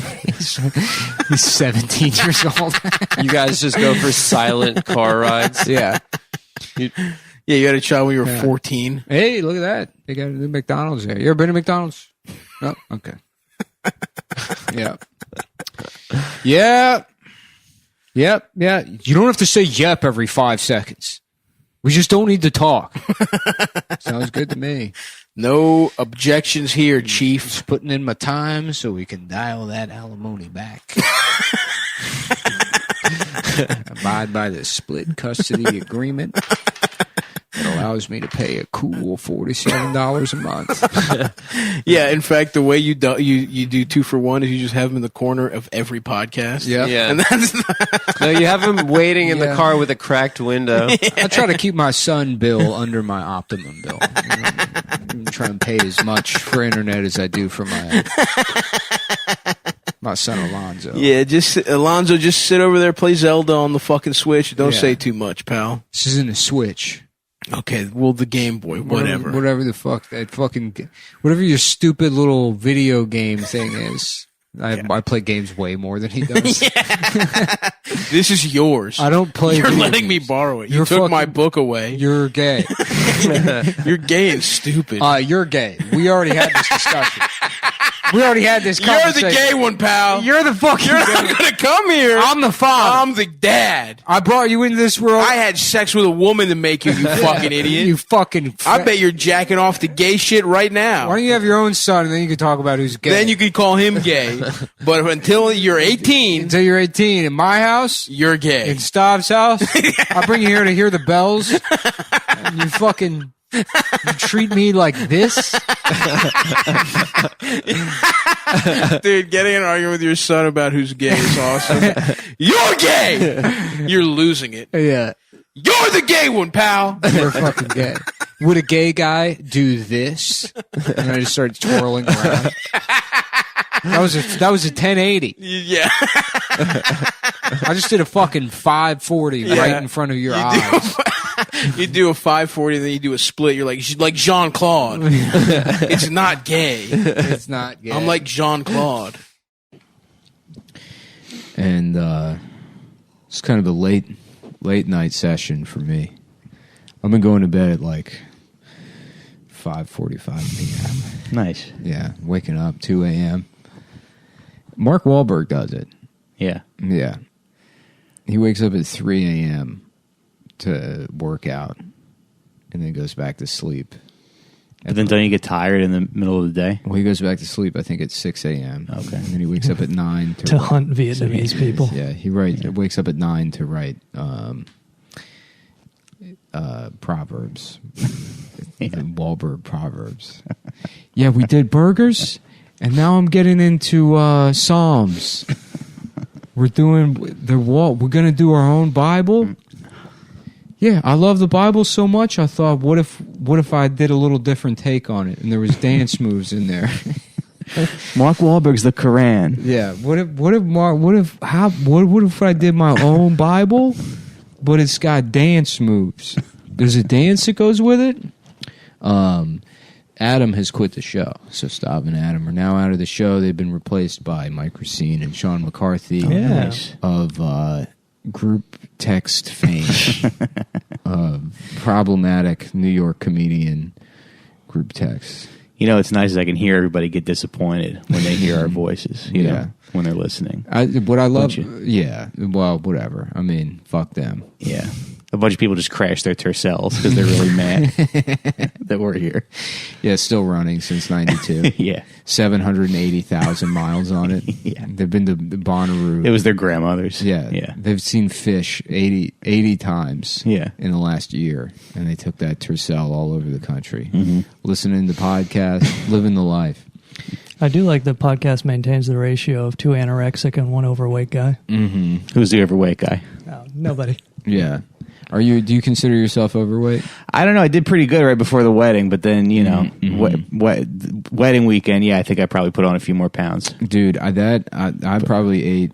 [SPEAKER 1] He's 17 years old.
[SPEAKER 3] You guys just go for silent car rides.
[SPEAKER 1] Yeah.
[SPEAKER 2] Yeah, you had a child when you were 14.
[SPEAKER 1] Hey, look at that. They got a new McDonald's there. You ever been to McDonald's? No? Okay. Yeah. Yeah. Yep. Yeah. You don't have to say yep every 5 seconds. We just don't need to talk. Sounds good to me.
[SPEAKER 2] No objections here, Chief.
[SPEAKER 1] Just putting in my time so we can dial that alimony back. Abide by the split custody agreement. It allows me to pay a cool $47 a month.
[SPEAKER 2] Yeah, in fact, the way you do 2 for 1 is you just have him in the corner of every podcast.
[SPEAKER 1] Yeah.
[SPEAKER 3] Yeah.
[SPEAKER 2] And that's
[SPEAKER 3] No, you have him waiting in the
[SPEAKER 1] Yeah.
[SPEAKER 3] car with a cracked window.
[SPEAKER 1] I try to keep my son bill under my optimum bill. You know, I'm trying to pay as much for internet as I do for my son Alonzo.
[SPEAKER 2] yeah. Just Alonzo, just sit over there, play Zelda on the fucking Switch. Don't
[SPEAKER 1] Yeah.
[SPEAKER 2] say too much, pal.
[SPEAKER 1] This isn't a Switch.
[SPEAKER 2] Okay, well, the Game Boy, whatever.
[SPEAKER 1] Whatever the fuck that fucking whatever your stupid little video game thing is. I play games way more than he does.
[SPEAKER 2] This is yours.
[SPEAKER 1] I don't play.
[SPEAKER 2] You're
[SPEAKER 1] video
[SPEAKER 2] letting me
[SPEAKER 1] games.
[SPEAKER 2] borrow it. You
[SPEAKER 1] You're
[SPEAKER 2] took my
[SPEAKER 1] fucking-
[SPEAKER 2] book away.
[SPEAKER 1] You're gay.
[SPEAKER 2] You're gay and stupid.
[SPEAKER 1] You're gay. We already had this discussion. We already had this
[SPEAKER 2] You're
[SPEAKER 1] conversation.
[SPEAKER 2] the gay one, pal.
[SPEAKER 1] You're the fucking
[SPEAKER 2] You're
[SPEAKER 1] gay.
[SPEAKER 2] not gonna come here.
[SPEAKER 1] I'm the father.
[SPEAKER 2] I'm the dad.
[SPEAKER 1] I brought you into this world.
[SPEAKER 2] I had sex with a woman to make you, you fucking idiot.
[SPEAKER 1] You fucking.
[SPEAKER 2] I bet you're jacking off the gay shit right now.
[SPEAKER 1] Why don't you have your own son and then you can talk about who's gay?
[SPEAKER 2] Then you could call him gay. But until you're 18,
[SPEAKER 1] until you're 18 in my house,
[SPEAKER 2] you're gay.
[SPEAKER 1] in Stav's house. I bring you here to hear the bells. And you fucking. You treat me like this?
[SPEAKER 2] Dude, getting in an argument with your son about who's gay is awesome. You're gay! You're losing it.
[SPEAKER 1] Yeah.
[SPEAKER 2] You're the gay one, pal!
[SPEAKER 1] You're fucking gay. Would a gay guy do this? And I just started twirling around. That was a 1080.
[SPEAKER 2] Yeah.
[SPEAKER 1] I just did a fucking 540 right in front of your eyes.
[SPEAKER 2] You do a 540, then you do a split. You're like Jean-Claude. It's not gay.
[SPEAKER 1] It's not gay.
[SPEAKER 2] I'm like Jean-Claude.
[SPEAKER 1] And it's kind of a late night session for me. I've been going to bed at like 5:45 p.m.
[SPEAKER 6] Nice.
[SPEAKER 1] Yeah, waking up 2 a.m. Mark Wahlberg does it.
[SPEAKER 6] Yeah.
[SPEAKER 1] Yeah, he wakes up at 3 a.m. to work out, and then goes back to sleep.
[SPEAKER 6] But then don't you get tired in the middle of the day?
[SPEAKER 1] Well, he goes back to sleep, I think, at 6 a.m.
[SPEAKER 6] Okay.
[SPEAKER 1] And then he wakes up at 9
[SPEAKER 7] to hunt Vietnamese people.
[SPEAKER 1] Yeah, he wakes up at 9 to write Proverbs. The Wahlberg Proverbs. Yeah, we did burgers, and now I'm getting into Psalms. We're doing we're gonna do our own Bible. Yeah, I love the Bible so much. I thought, what if I did a little different take on it, and there was dance moves in there.
[SPEAKER 2] Mark Wahlberg's the Quran.
[SPEAKER 1] Yeah. What if I did my own Bible, but it's got dance moves? There's a dance that goes with it. Adam has quit the show, so Stav and Adam are now out of the show. They've been replaced by Mike Racine and Sean McCarthy of group text fame, problematic New York comedian group text.
[SPEAKER 6] You know, it's nice as I can hear everybody get disappointed when they hear our voices, you know, when they're listening.
[SPEAKER 1] What I love, well, whatever. I mean, fuck them.
[SPEAKER 6] Yeah. A bunch of people just crash their Tercels because they're really mad that we're here.
[SPEAKER 1] Yeah, still running since 92.
[SPEAKER 6] Yeah.
[SPEAKER 1] 780,000 miles on it.
[SPEAKER 6] Yeah.
[SPEAKER 1] They've been to Bonnaroo.
[SPEAKER 6] It was their grandmother's.
[SPEAKER 1] Yeah.
[SPEAKER 6] Yeah.
[SPEAKER 1] They've seen fish 80 times in the last year, and they took that Tercel all over the country. Mm-hmm. Listening to podcasts, living the life.
[SPEAKER 7] I do like the podcast maintains the ratio of 2 anorexic and 1 overweight guy.
[SPEAKER 1] Mm-hmm.
[SPEAKER 6] Who's the overweight guy?
[SPEAKER 7] Oh, nobody.
[SPEAKER 1] Yeah. Do you consider yourself overweight?
[SPEAKER 6] I don't know. I did pretty good right before the wedding, but then, you know, wedding weekend, I think I probably put on a few more pounds.
[SPEAKER 1] Dude, I probably ate,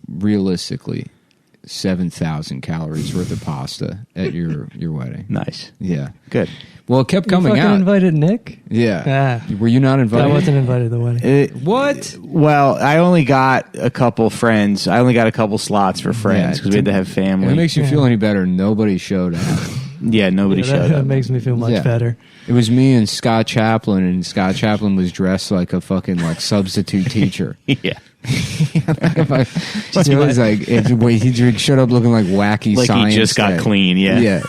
[SPEAKER 1] realistically, 7,000 calories worth of pasta at your wedding.
[SPEAKER 6] Nice.
[SPEAKER 1] Yeah.
[SPEAKER 6] Good.
[SPEAKER 1] Well, it kept coming
[SPEAKER 7] you
[SPEAKER 1] out.
[SPEAKER 7] Invited Nick?
[SPEAKER 1] Yeah. Were you not invited?
[SPEAKER 7] I wasn't invited to the wedding.
[SPEAKER 1] What?
[SPEAKER 6] Well, I only got a couple friends. I only got a couple slots for friends because we had to have family.
[SPEAKER 1] If it makes you feel any better, nobody showed up.
[SPEAKER 6] Nobody showed up.
[SPEAKER 7] That makes me feel much better.
[SPEAKER 1] It was me and Scott Chaplin, and Scott Chaplin was dressed like a fucking substitute teacher.
[SPEAKER 6] Yeah.
[SPEAKER 1] It was like he showed up looking like wacky
[SPEAKER 6] like
[SPEAKER 1] science.
[SPEAKER 6] He just got clean. Yeah.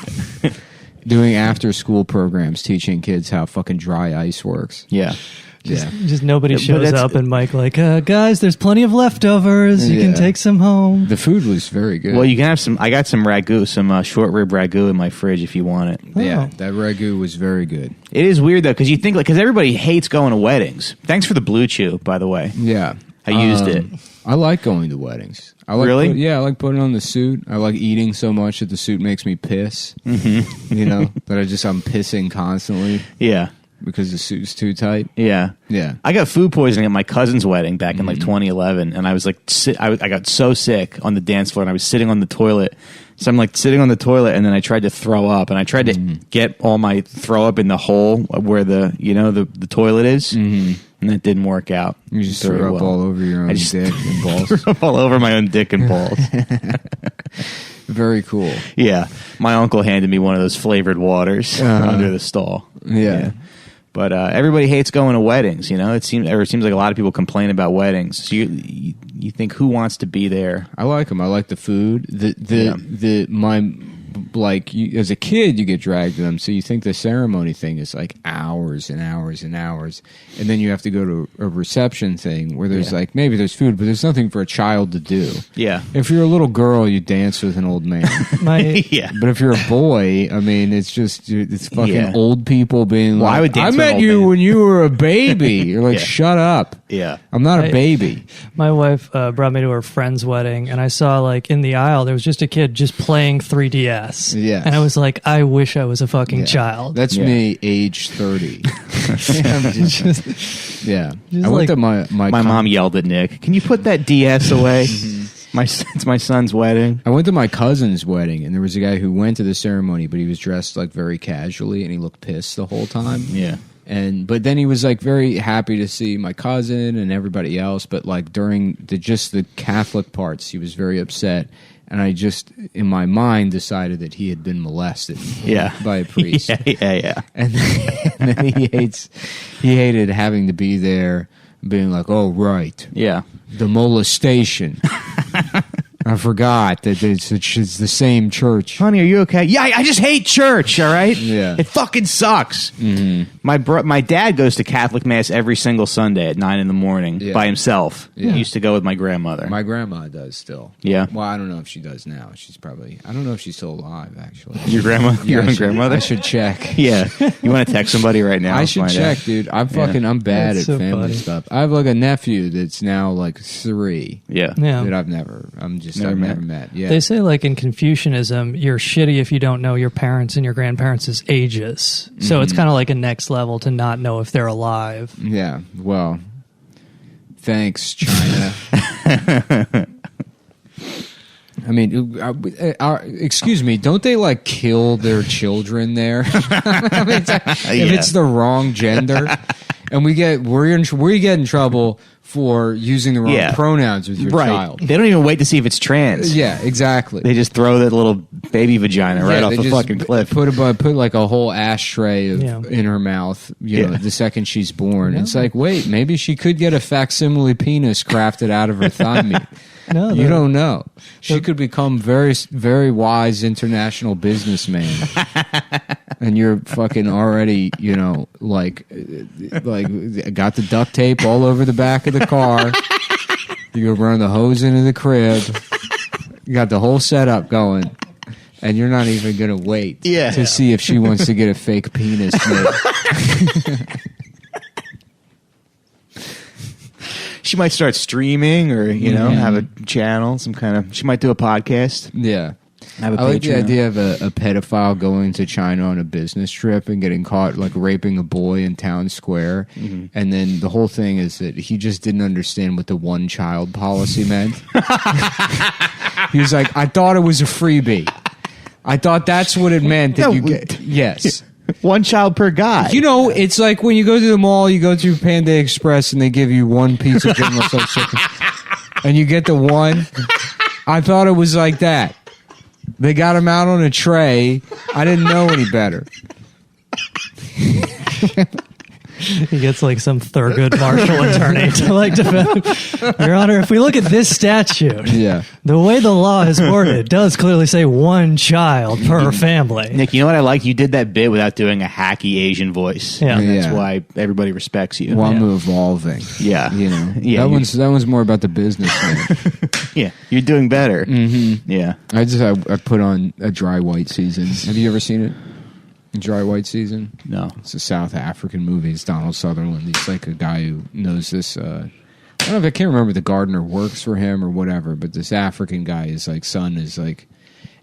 [SPEAKER 1] Doing after school programs, teaching kids how fucking dry ice works.
[SPEAKER 6] Yeah.
[SPEAKER 7] Just nobody shows up, and Mike guys, there's plenty of leftovers. You can take some home.
[SPEAKER 1] The food was very good.
[SPEAKER 6] Well, you can have some. I got some ragu, some short rib ragu in my fridge if you want it.
[SPEAKER 1] Yeah, that ragu was very good.
[SPEAKER 6] It is weird though because you think because everybody hates going to weddings. Thanks for the Blue Chew, by the way.
[SPEAKER 1] Yeah,
[SPEAKER 6] I used it.
[SPEAKER 1] I like going to weddings. I like
[SPEAKER 6] really?
[SPEAKER 1] I like putting on the suit. I like eating so much that the suit makes me piss. Mm-hmm. You know that I'm pissing constantly.
[SPEAKER 6] Yeah.
[SPEAKER 1] Because the suit's too tight.
[SPEAKER 6] Yeah. I got food poisoning at my cousin's wedding back in 2011, and I was I got so sick on the dance floor, and I was sitting on the toilet. So I'm sitting on the toilet, and then I tried to throw up, and I tried to get all my throw up in the hole where the toilet is, and that didn't work out.
[SPEAKER 1] You just threw up all over your own dick and balls.
[SPEAKER 6] Threw up all over my own dick and balls.
[SPEAKER 1] Very cool.
[SPEAKER 6] Yeah, my uncle handed me one of those flavored waters under the stall.
[SPEAKER 1] Yeah.
[SPEAKER 6] But everybody hates going to weddings, you know. It seems like a lot of people complain about weddings. So you think who wants to be there?
[SPEAKER 1] I like them. I like the food. As a kid, you get dragged to them, so you think the ceremony thing is like hours and hours and hours, and then you have to go to a reception thing where there's maybe there's food, but there's nothing for a child to do.
[SPEAKER 6] Yeah.
[SPEAKER 1] If you're a little girl, you dance with an old man. But if you're a boy, I mean, it's fucking old people being
[SPEAKER 6] I would dance with
[SPEAKER 1] met
[SPEAKER 6] an old
[SPEAKER 1] you
[SPEAKER 6] man.
[SPEAKER 1] when you were a baby. You're like, shut up.
[SPEAKER 6] Yeah.
[SPEAKER 1] I'm not a baby.
[SPEAKER 7] My wife brought me to her friend's wedding, and I saw in the aisle there was just a kid just playing 3DS.
[SPEAKER 1] Yeah.
[SPEAKER 7] And I was like, I wish I was a fucking child.
[SPEAKER 1] That's me, age 30. I went to my
[SPEAKER 6] mom yelled at Nick, "Can you put that DS away?" It's my son's wedding.
[SPEAKER 1] I went to my cousin's wedding, and there was a guy who went to the ceremony, but he was dressed very casually, and he looked pissed the whole time.
[SPEAKER 6] Yeah.
[SPEAKER 1] But then he was very happy to see my cousin and everybody else, but during the Catholic parts, he was very upset. And I just, in my mind, decided that he had been molested by a priest.
[SPEAKER 6] Yeah.
[SPEAKER 1] And then he hated having to be there, being like, oh, right.
[SPEAKER 6] Yeah.
[SPEAKER 1] The molestation. I forgot that it's the same church.
[SPEAKER 6] Honey, are you okay? Yeah, I just hate church, all right?
[SPEAKER 1] Yeah.
[SPEAKER 6] It fucking sucks.
[SPEAKER 1] Mm-hmm.
[SPEAKER 6] My dad goes to Catholic Mass every single Sunday at 9 a.m. by himself.
[SPEAKER 1] Yeah.
[SPEAKER 6] He used to go with my grandmother.
[SPEAKER 1] My grandma does still.
[SPEAKER 6] Yeah.
[SPEAKER 1] Well, I don't know if she does now. She's probably... I don't know if she's still alive, actually.
[SPEAKER 6] Your grandma? Your own grandmother?
[SPEAKER 1] I should check.
[SPEAKER 6] Yeah. You want to text somebody right now?
[SPEAKER 1] I should check,
[SPEAKER 6] out.
[SPEAKER 1] dude. I'm bad
[SPEAKER 7] That's
[SPEAKER 1] at
[SPEAKER 7] so
[SPEAKER 1] family
[SPEAKER 7] funny.
[SPEAKER 1] stuff. I have like a nephew that's now like 3
[SPEAKER 6] Yeah.
[SPEAKER 7] Yeah.
[SPEAKER 1] that I've never met. Yeah.
[SPEAKER 7] They say, like, in Confucianism, you're shitty if you don't know your parents and your grandparents' ages. So it's kind of like a next level to not know if they're alive.
[SPEAKER 1] Yeah. Well, thanks, China. I mean, excuse me. Don't they like kill their children there? I mean, if it's the wrong gender, and we get in trouble for using the wrong pronouns with your child.
[SPEAKER 6] They don't even wait to see if it's trans.
[SPEAKER 1] Yeah, exactly.
[SPEAKER 6] They just throw that little baby vagina right off
[SPEAKER 1] they
[SPEAKER 6] the
[SPEAKER 1] just
[SPEAKER 6] fucking cliff.
[SPEAKER 1] Put like a whole ashtray in her mouth. You know, the second she's born. It's like, wait, maybe she could get a facsimile penis crafted out of her thigh meat.
[SPEAKER 7] No,
[SPEAKER 1] You don't know. She could become very, very wise international businessman, and you're fucking already, you know, like got the duct tape all over the back of the car. You run the hose into the crib. You got the whole setup going, and you're not even gonna wait to see if she wants to get a fake penis made.
[SPEAKER 6] She might start streaming, or have a channel, some kind of. She might do a podcast.
[SPEAKER 1] Yeah.
[SPEAKER 6] Have a
[SPEAKER 1] I like the
[SPEAKER 6] Patreon.
[SPEAKER 1] idea of a pedophile going to China on a business trip and getting caught like raping a boy in town square. And then the whole thing is that he just didn't understand what the one child policy meant. He was like, I thought it was a freebie. I thought that's what it meant that you get. Yes.
[SPEAKER 6] One child per guy.
[SPEAKER 1] You know, it's like when you go to the mall, you go to Panda Express and they give you one piece of General Tso's chicken. And you get the one. I thought it was like that. They got him out on a tray. I didn't know any better.
[SPEAKER 7] He gets like some Thurgood Marshall attorney to like defend. Your Honor, if we look at this statute, the way the law is worded does clearly say one child per family.
[SPEAKER 6] Nick, you know what I like? You did that bit without doing a hacky Asian voice.
[SPEAKER 7] Yeah.
[SPEAKER 6] And that's why everybody respects you.
[SPEAKER 1] Well, I'm evolving.
[SPEAKER 6] Yeah.
[SPEAKER 1] You know,
[SPEAKER 6] Yeah,
[SPEAKER 1] that one's more about the business.
[SPEAKER 6] Yeah, you're doing better. Yeah.
[SPEAKER 1] I put on a Dry White Season. Have you ever seen it? Dry White Season?
[SPEAKER 6] No.
[SPEAKER 1] It's a South African movie. It's Donald Sutherland. He's like a guy who knows this. I don't know if I can't remember the gardener works for him or whatever, but this African guy is like, son is like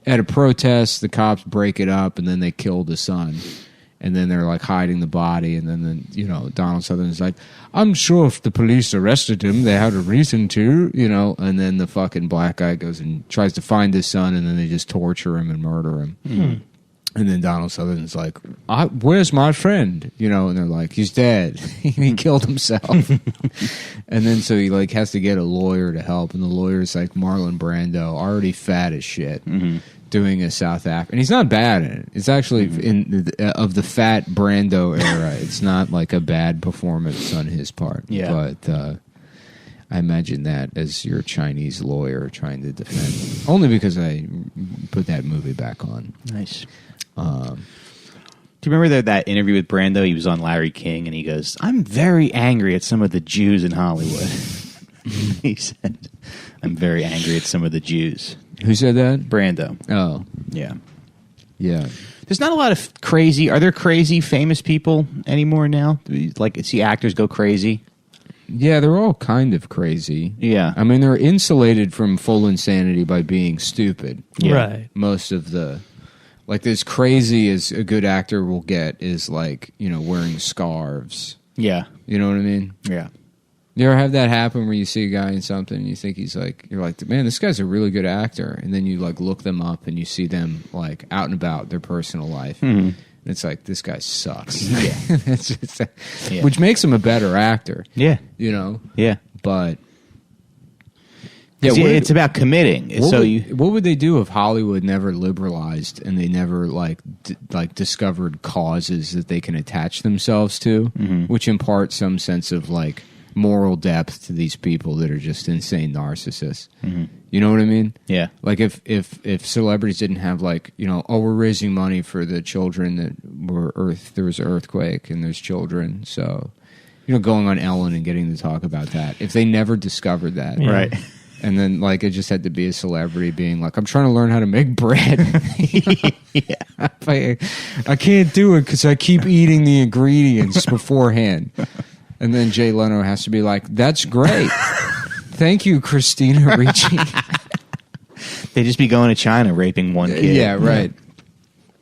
[SPEAKER 1] at a protest. The cops break it up and then they kill the son. And then they're like hiding the body. And then Donald Sutherland's like, I'm sure if the police arrested him, they had a reason to, And then the fucking black guy goes and tries to find his son, and then they just torture him and murder him. And then Donald Sutherland's like, where's my friend? And they're like, he's dead. He killed himself. And then so he like has to get a lawyer to help. And the lawyer's like Marlon Brando, already fat as shit, doing a South African. And he's not bad in it. It's actually of the fat Brando era. It's not like a bad performance on his part.
[SPEAKER 6] Yeah.
[SPEAKER 1] But I imagine that as your Chinese lawyer trying to defend. Only because I put that movie back on.
[SPEAKER 6] Nice. Do you remember that interview with Brando? He was on Larry King, and he goes, I'm very angry at some of the Jews in Hollywood. He said, I'm very angry at some of the Jews.
[SPEAKER 1] Who said that?
[SPEAKER 6] Brando.
[SPEAKER 1] Oh.
[SPEAKER 6] Yeah.
[SPEAKER 1] Yeah.
[SPEAKER 6] There's not a lot of are there crazy famous people anymore now? Like, see actors go crazy?
[SPEAKER 1] Yeah, they're all kind of crazy.
[SPEAKER 6] Yeah.
[SPEAKER 1] I mean, they're insulated from full insanity by being stupid.
[SPEAKER 7] Yeah. Right.
[SPEAKER 1] Most of the... Like, as crazy as a good actor will get is, like, wearing scarves.
[SPEAKER 6] Yeah.
[SPEAKER 1] You know what I mean?
[SPEAKER 6] Yeah.
[SPEAKER 1] You ever have that happen where you see a guy in something and you think you're like, man, this guy's a really good actor. And then you, like, look them up and you see them, like, out and about their personal life. And it's like, this guy sucks.
[SPEAKER 6] Yeah.
[SPEAKER 1] Which makes him a better actor.
[SPEAKER 6] Yeah.
[SPEAKER 1] Yeah. But...
[SPEAKER 6] Yeah, it's about committing.
[SPEAKER 1] What would they do if Hollywood never liberalized and they never like discovered causes that they can attach themselves to, which impart some sense of like moral depth to these people that are just insane narcissists. You know what I mean?
[SPEAKER 6] Yeah.
[SPEAKER 1] Like if celebrities didn't have like, you know, we're raising money for the children that were there was an earthquake and there's children, so, you know, going on Ellen and getting to talk about that. If they never discovered that,
[SPEAKER 6] Right.
[SPEAKER 1] And then, like, it just had to be a celebrity being like, I'm trying to learn how to make bread. I can't do it because I keep eating the ingredients beforehand. And then Jay Leno has to be like, that's great. Thank you, Christina Ricci.
[SPEAKER 6] They just be going to China raping one kid.
[SPEAKER 1] Yeah, right.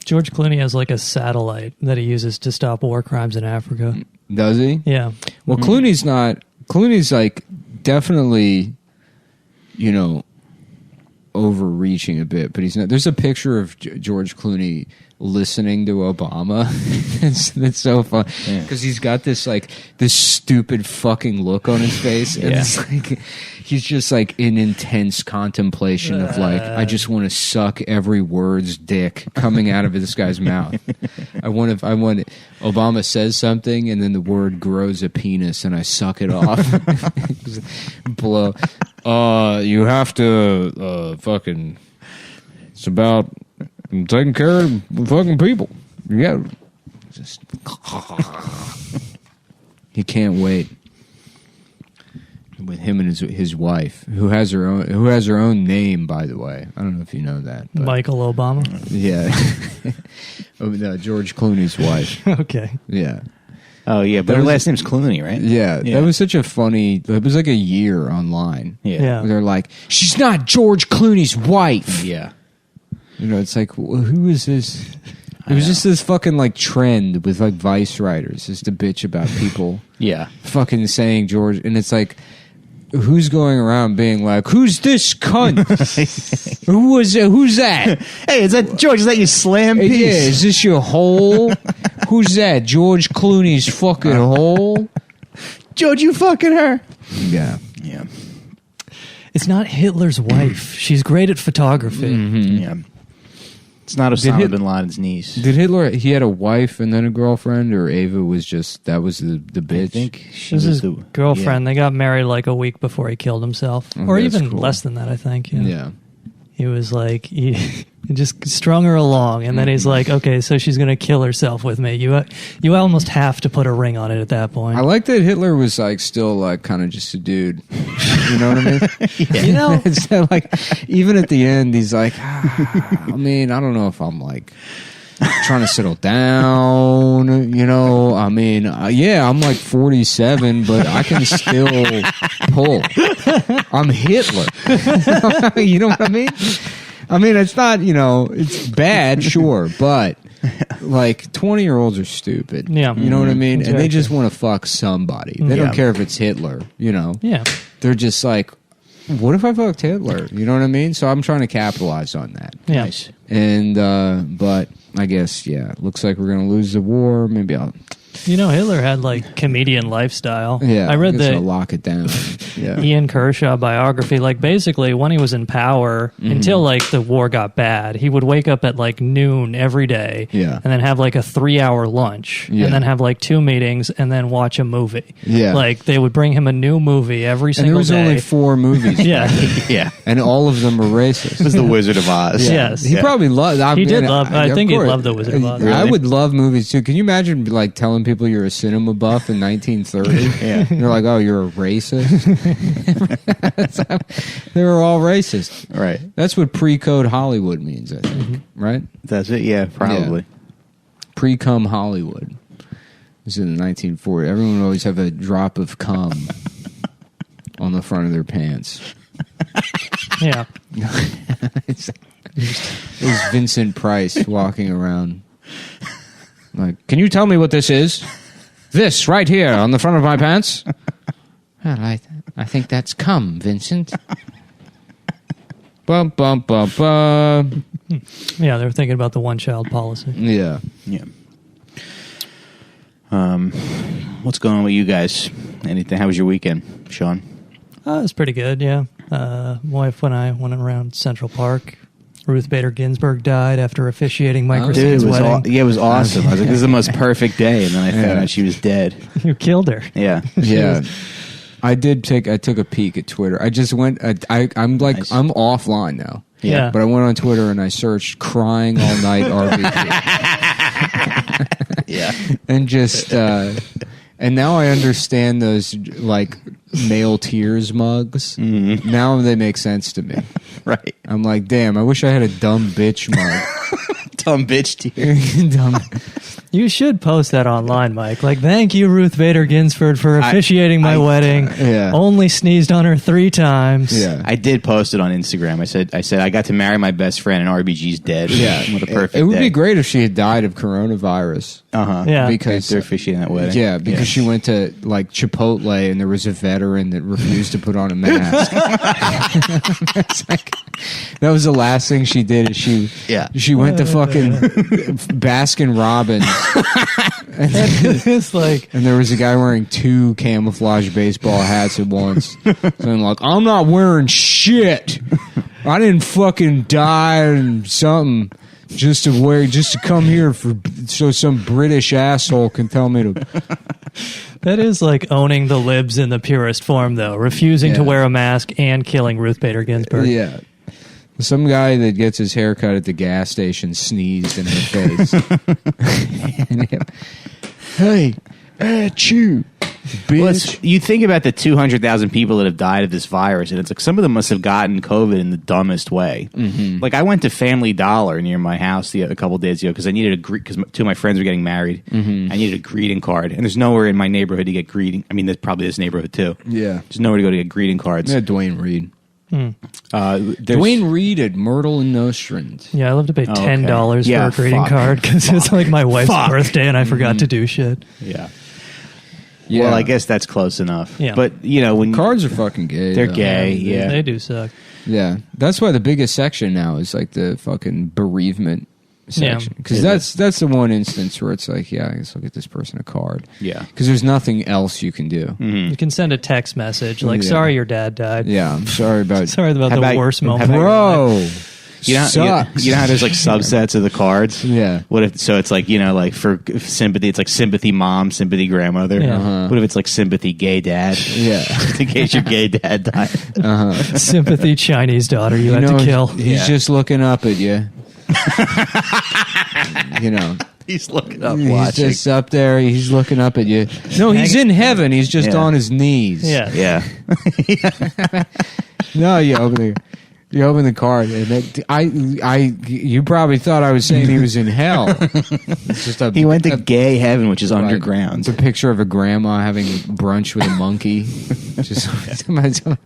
[SPEAKER 7] George Clooney has like a satellite that he uses to stop war crimes in Africa.
[SPEAKER 1] Does he?
[SPEAKER 7] Yeah.
[SPEAKER 1] Well, Clooney's like definitely, you know, overreaching a bit, but he's not. There's a picture of George Clooney listening to Obama. That's so fun because he's got this stupid fucking look on his face, and it's like he's just like in intense contemplation of like, I just want to suck every word's dick coming out of this guy's mouth. I want Obama says something and then the word grows a penis and I suck it off. Blow. You have to fucking. It's about taking care of fucking people. Yeah, just he can't wait with him and his wife, who has her own name, by the way. I don't know if you know that. But
[SPEAKER 7] Michael Obama.
[SPEAKER 1] Yeah, no, George Clooney's wife.
[SPEAKER 7] Okay.
[SPEAKER 1] Yeah.
[SPEAKER 6] Oh yeah, but her last name's Clooney, right?
[SPEAKER 1] Yeah, that was such a funny. It was like a year online.
[SPEAKER 7] Yeah.
[SPEAKER 1] Where they're like, she's not George Clooney's wife.
[SPEAKER 6] Yeah.
[SPEAKER 1] You know, it's like, who is this? It was just this fucking like trend with like Vice writers just to bitch about people.
[SPEAKER 6] Yeah.
[SPEAKER 1] Fucking saying George, and it's like, who's going around being like, who's this cunt? Who's that?
[SPEAKER 6] Hey, is that George? Is that your slam piece?
[SPEAKER 1] Yeah, is this your hole? Who's that? George Clooney's fucking hole?
[SPEAKER 6] George, you fucking her?
[SPEAKER 1] Yeah.
[SPEAKER 6] Yeah.
[SPEAKER 7] It's not Hitler's wife. She's great at photography.
[SPEAKER 6] Yeah. It's not Osama bin Laden's niece.
[SPEAKER 1] Did Hitler? He had a wife and then a girlfriend, or Ava was just the bitch?
[SPEAKER 6] I think
[SPEAKER 7] She was his girlfriend. They got married like a week before he killed himself, or
[SPEAKER 1] that's
[SPEAKER 7] even
[SPEAKER 1] cool.
[SPEAKER 7] less than that. I think.
[SPEAKER 1] Yeah.
[SPEAKER 7] He was like, he just strung her along, and then he's like, okay, so she's going to kill herself with me. You almost have to put a ring on it at that point.
[SPEAKER 1] I like that Hitler was like still like kind of just a dude. You know what I mean?
[SPEAKER 7] You know,
[SPEAKER 1] It's like even at the end, he's like, I mean, I don't know if I'm like trying to settle down. You know, I mean, yeah, I'm like 47, but I can still pull. I'm Hitler. You know what I mean? I mean, it's not, you know, it's bad, sure, but like 20-year-olds are stupid.
[SPEAKER 7] Yeah.
[SPEAKER 1] You know what I mean?
[SPEAKER 7] Exactly.
[SPEAKER 1] And they just want to fuck somebody. They don't care if it's Hitler, you know?
[SPEAKER 7] Yeah.
[SPEAKER 1] They're just like, what if I fucked Hitler? You know what I mean? So I'm trying to capitalize on that.
[SPEAKER 7] Yeah.
[SPEAKER 6] Nice.
[SPEAKER 1] And, but I guess, yeah, looks like we're going to lose the war. Maybe I'll.
[SPEAKER 7] You know, Hitler had like comedian lifestyle.
[SPEAKER 1] Yeah,
[SPEAKER 7] I read
[SPEAKER 1] guess
[SPEAKER 7] the
[SPEAKER 1] I'll lock it down. Yeah.
[SPEAKER 7] Ian Kershaw biography. Like basically, when he was in power, until like the war got bad, he would wake up at like noon every day,
[SPEAKER 1] Yeah.
[SPEAKER 7] and then have like a 3-hour lunch,
[SPEAKER 1] Yeah.
[SPEAKER 7] and then have like 2 meetings, and then watch a movie.
[SPEAKER 1] Yeah.
[SPEAKER 7] Like they would bring him a new movie every
[SPEAKER 1] And there
[SPEAKER 7] single
[SPEAKER 1] was
[SPEAKER 7] day.
[SPEAKER 1] only 4 movies.
[SPEAKER 7] Yeah.
[SPEAKER 6] Yeah.
[SPEAKER 1] And all of them were racist.
[SPEAKER 6] It was the Wizard of Oz.
[SPEAKER 1] Yeah.
[SPEAKER 7] Yes.
[SPEAKER 1] He probably loved.
[SPEAKER 7] He did love. I
[SPEAKER 1] of
[SPEAKER 7] think he
[SPEAKER 1] course.
[SPEAKER 7] loved the Wizard of Oz.
[SPEAKER 1] I would love movies too. Can you imagine like telling people you're a cinema buff in 1930?
[SPEAKER 6] Yeah.
[SPEAKER 1] You're like, oh, you're a racist. They were all racist.
[SPEAKER 6] Right.
[SPEAKER 1] That's what pre-code Hollywood means, I think. Right?
[SPEAKER 6] That's it. Yeah, probably.
[SPEAKER 1] Pre-cum Hollywood. This is in the 1940s. Everyone would always have a drop of cum on the front of their pants.
[SPEAKER 7] Yeah.
[SPEAKER 1] It was Vincent Price walking around. Like, can you tell me what this is? This right here on the front of my pants? Well, I think that's cum, Vincent. Bum, bum, bum, bum.
[SPEAKER 7] Yeah, they were thinking about the one-child policy.
[SPEAKER 1] Yeah.
[SPEAKER 6] Yeah. What's going on with you guys? Anything? How was your weekend, Sean?
[SPEAKER 7] It was pretty good, yeah. My wife and I went around Central Park. Ruth Bader Ginsburg died after officiating Mike Racine's wedding.
[SPEAKER 6] It was awesome. I was like, this is the most perfect day, and then I found out she was dead.
[SPEAKER 7] You killed her.
[SPEAKER 6] Yeah.
[SPEAKER 1] Yeah. I took a peek at Twitter. I just went. I'm like
[SPEAKER 6] Nice.
[SPEAKER 1] I'm offline now.
[SPEAKER 7] Yeah.
[SPEAKER 1] But I went on Twitter and I searched "crying all night RBG."
[SPEAKER 6] Yeah.
[SPEAKER 1] And just and now I understand those like male tears mugs. Now they make sense to me.
[SPEAKER 6] Right.
[SPEAKER 1] I'm like, damn, I wish I had a dumb bitch mug.
[SPEAKER 6] Dumb bitch tear.
[SPEAKER 1] Dumb.
[SPEAKER 7] You should post that online, Mike. Like, thank you, Ruth Bader Ginsburg, for officiating my wedding.
[SPEAKER 1] Yeah.
[SPEAKER 7] Only sneezed on her 3 times.
[SPEAKER 1] Yeah.
[SPEAKER 6] I did post it on Instagram. I said I got to marry my best friend and RBG's dead.
[SPEAKER 1] Yeah.
[SPEAKER 6] What a perfect
[SPEAKER 1] It would
[SPEAKER 6] day.
[SPEAKER 1] be great if she had died of coronavirus.
[SPEAKER 7] Yeah.
[SPEAKER 1] Because
[SPEAKER 6] they're officiating that wedding.
[SPEAKER 1] Yeah, because she went to like Chipotle and there was a veteran that refused to put on a mask. It's like, that was the last thing she did. Is she went to fucking Baskin Robbins,
[SPEAKER 7] It's like,
[SPEAKER 1] and there was a guy wearing 2 camouflage baseball hats at once. So I'm like, I'm not wearing shit. I didn't fucking die and something. Just to come here so some British asshole can tell me to.
[SPEAKER 7] that is like owning the libs in the purest form, though. Refusing to
[SPEAKER 1] Yeah.
[SPEAKER 7] wear a mask and killing Ruth Bader Ginsburg.
[SPEAKER 1] Yeah. Some guy that gets his hair cut at the gas station sneezed in her face. Hey, achoo, bitch.
[SPEAKER 6] Well, you think about the 200,000 people that have died of this virus, and it's like some of them must have gotten COVID in the dumbest way. Mm-hmm. Like I went to Family Dollar near my house a couple days ago because I needed because 2 of my friends were getting married. Mm-hmm. I needed a greeting card, and there's nowhere in my neighborhood to get greeting. I mean, there's probably this neighborhood too.
[SPEAKER 1] Yeah.
[SPEAKER 6] There's nowhere to go to get greeting cards.
[SPEAKER 1] Yeah, Dwayne Reed.
[SPEAKER 6] There's-
[SPEAKER 1] Dwayne Reed at Myrtle and Nostrand.
[SPEAKER 7] Yeah, I love to pay
[SPEAKER 6] okay.
[SPEAKER 7] $10
[SPEAKER 6] Yeah,
[SPEAKER 7] for a greeting
[SPEAKER 6] fuck.
[SPEAKER 7] card because it's like my wife's
[SPEAKER 6] Fuck.
[SPEAKER 7] birthday and I forgot to do shit.
[SPEAKER 6] Yeah.
[SPEAKER 1] Yeah.
[SPEAKER 6] Well, I guess that's close enough.
[SPEAKER 7] Yeah.
[SPEAKER 6] But you know, when
[SPEAKER 1] Cards are fucking gay.
[SPEAKER 6] they're
[SPEAKER 1] though.
[SPEAKER 6] gay, yeah.
[SPEAKER 7] They do suck.
[SPEAKER 1] Yeah. That's why the biggest section now is like the fucking bereavement section. Because that's the one instance where it's like, yeah, I guess I'll get this person a card.
[SPEAKER 6] Yeah.
[SPEAKER 1] Because there's nothing else you can do.
[SPEAKER 7] You can send a text message like,
[SPEAKER 1] Yeah.
[SPEAKER 7] sorry your dad died.
[SPEAKER 1] Yeah, I'm sorry about
[SPEAKER 7] Sorry about
[SPEAKER 6] How
[SPEAKER 7] the
[SPEAKER 6] about-
[SPEAKER 7] worst
[SPEAKER 6] how
[SPEAKER 7] moment.
[SPEAKER 6] about-
[SPEAKER 1] Bro.
[SPEAKER 6] you know,
[SPEAKER 1] sucks.
[SPEAKER 6] you know how there's like subsets of the cards.
[SPEAKER 1] Yeah.
[SPEAKER 6] What if so? It's like, you know, like for sympathy, it's like sympathy mom, sympathy grandmother.
[SPEAKER 7] Yeah.
[SPEAKER 6] What if it's like sympathy gay dad?
[SPEAKER 1] Yeah.
[SPEAKER 6] Just in case your gay dad died.
[SPEAKER 7] Sympathy Chinese daughter you had to kill.
[SPEAKER 1] He's just looking up at you. You know.
[SPEAKER 6] He's looking up,
[SPEAKER 1] He's
[SPEAKER 6] watching.
[SPEAKER 1] just up there. He's looking up at you. No, he's in heaven. He's just
[SPEAKER 6] Yeah.
[SPEAKER 1] on his knees.
[SPEAKER 7] Yeah.
[SPEAKER 6] Yeah.
[SPEAKER 1] No, you open the card, and you probably thought I was saying he was in hell. It's just
[SPEAKER 6] He went to gay heaven, which is
[SPEAKER 1] Right.
[SPEAKER 6] underground.
[SPEAKER 1] It's a picture of a grandma having brunch with a monkey. Just some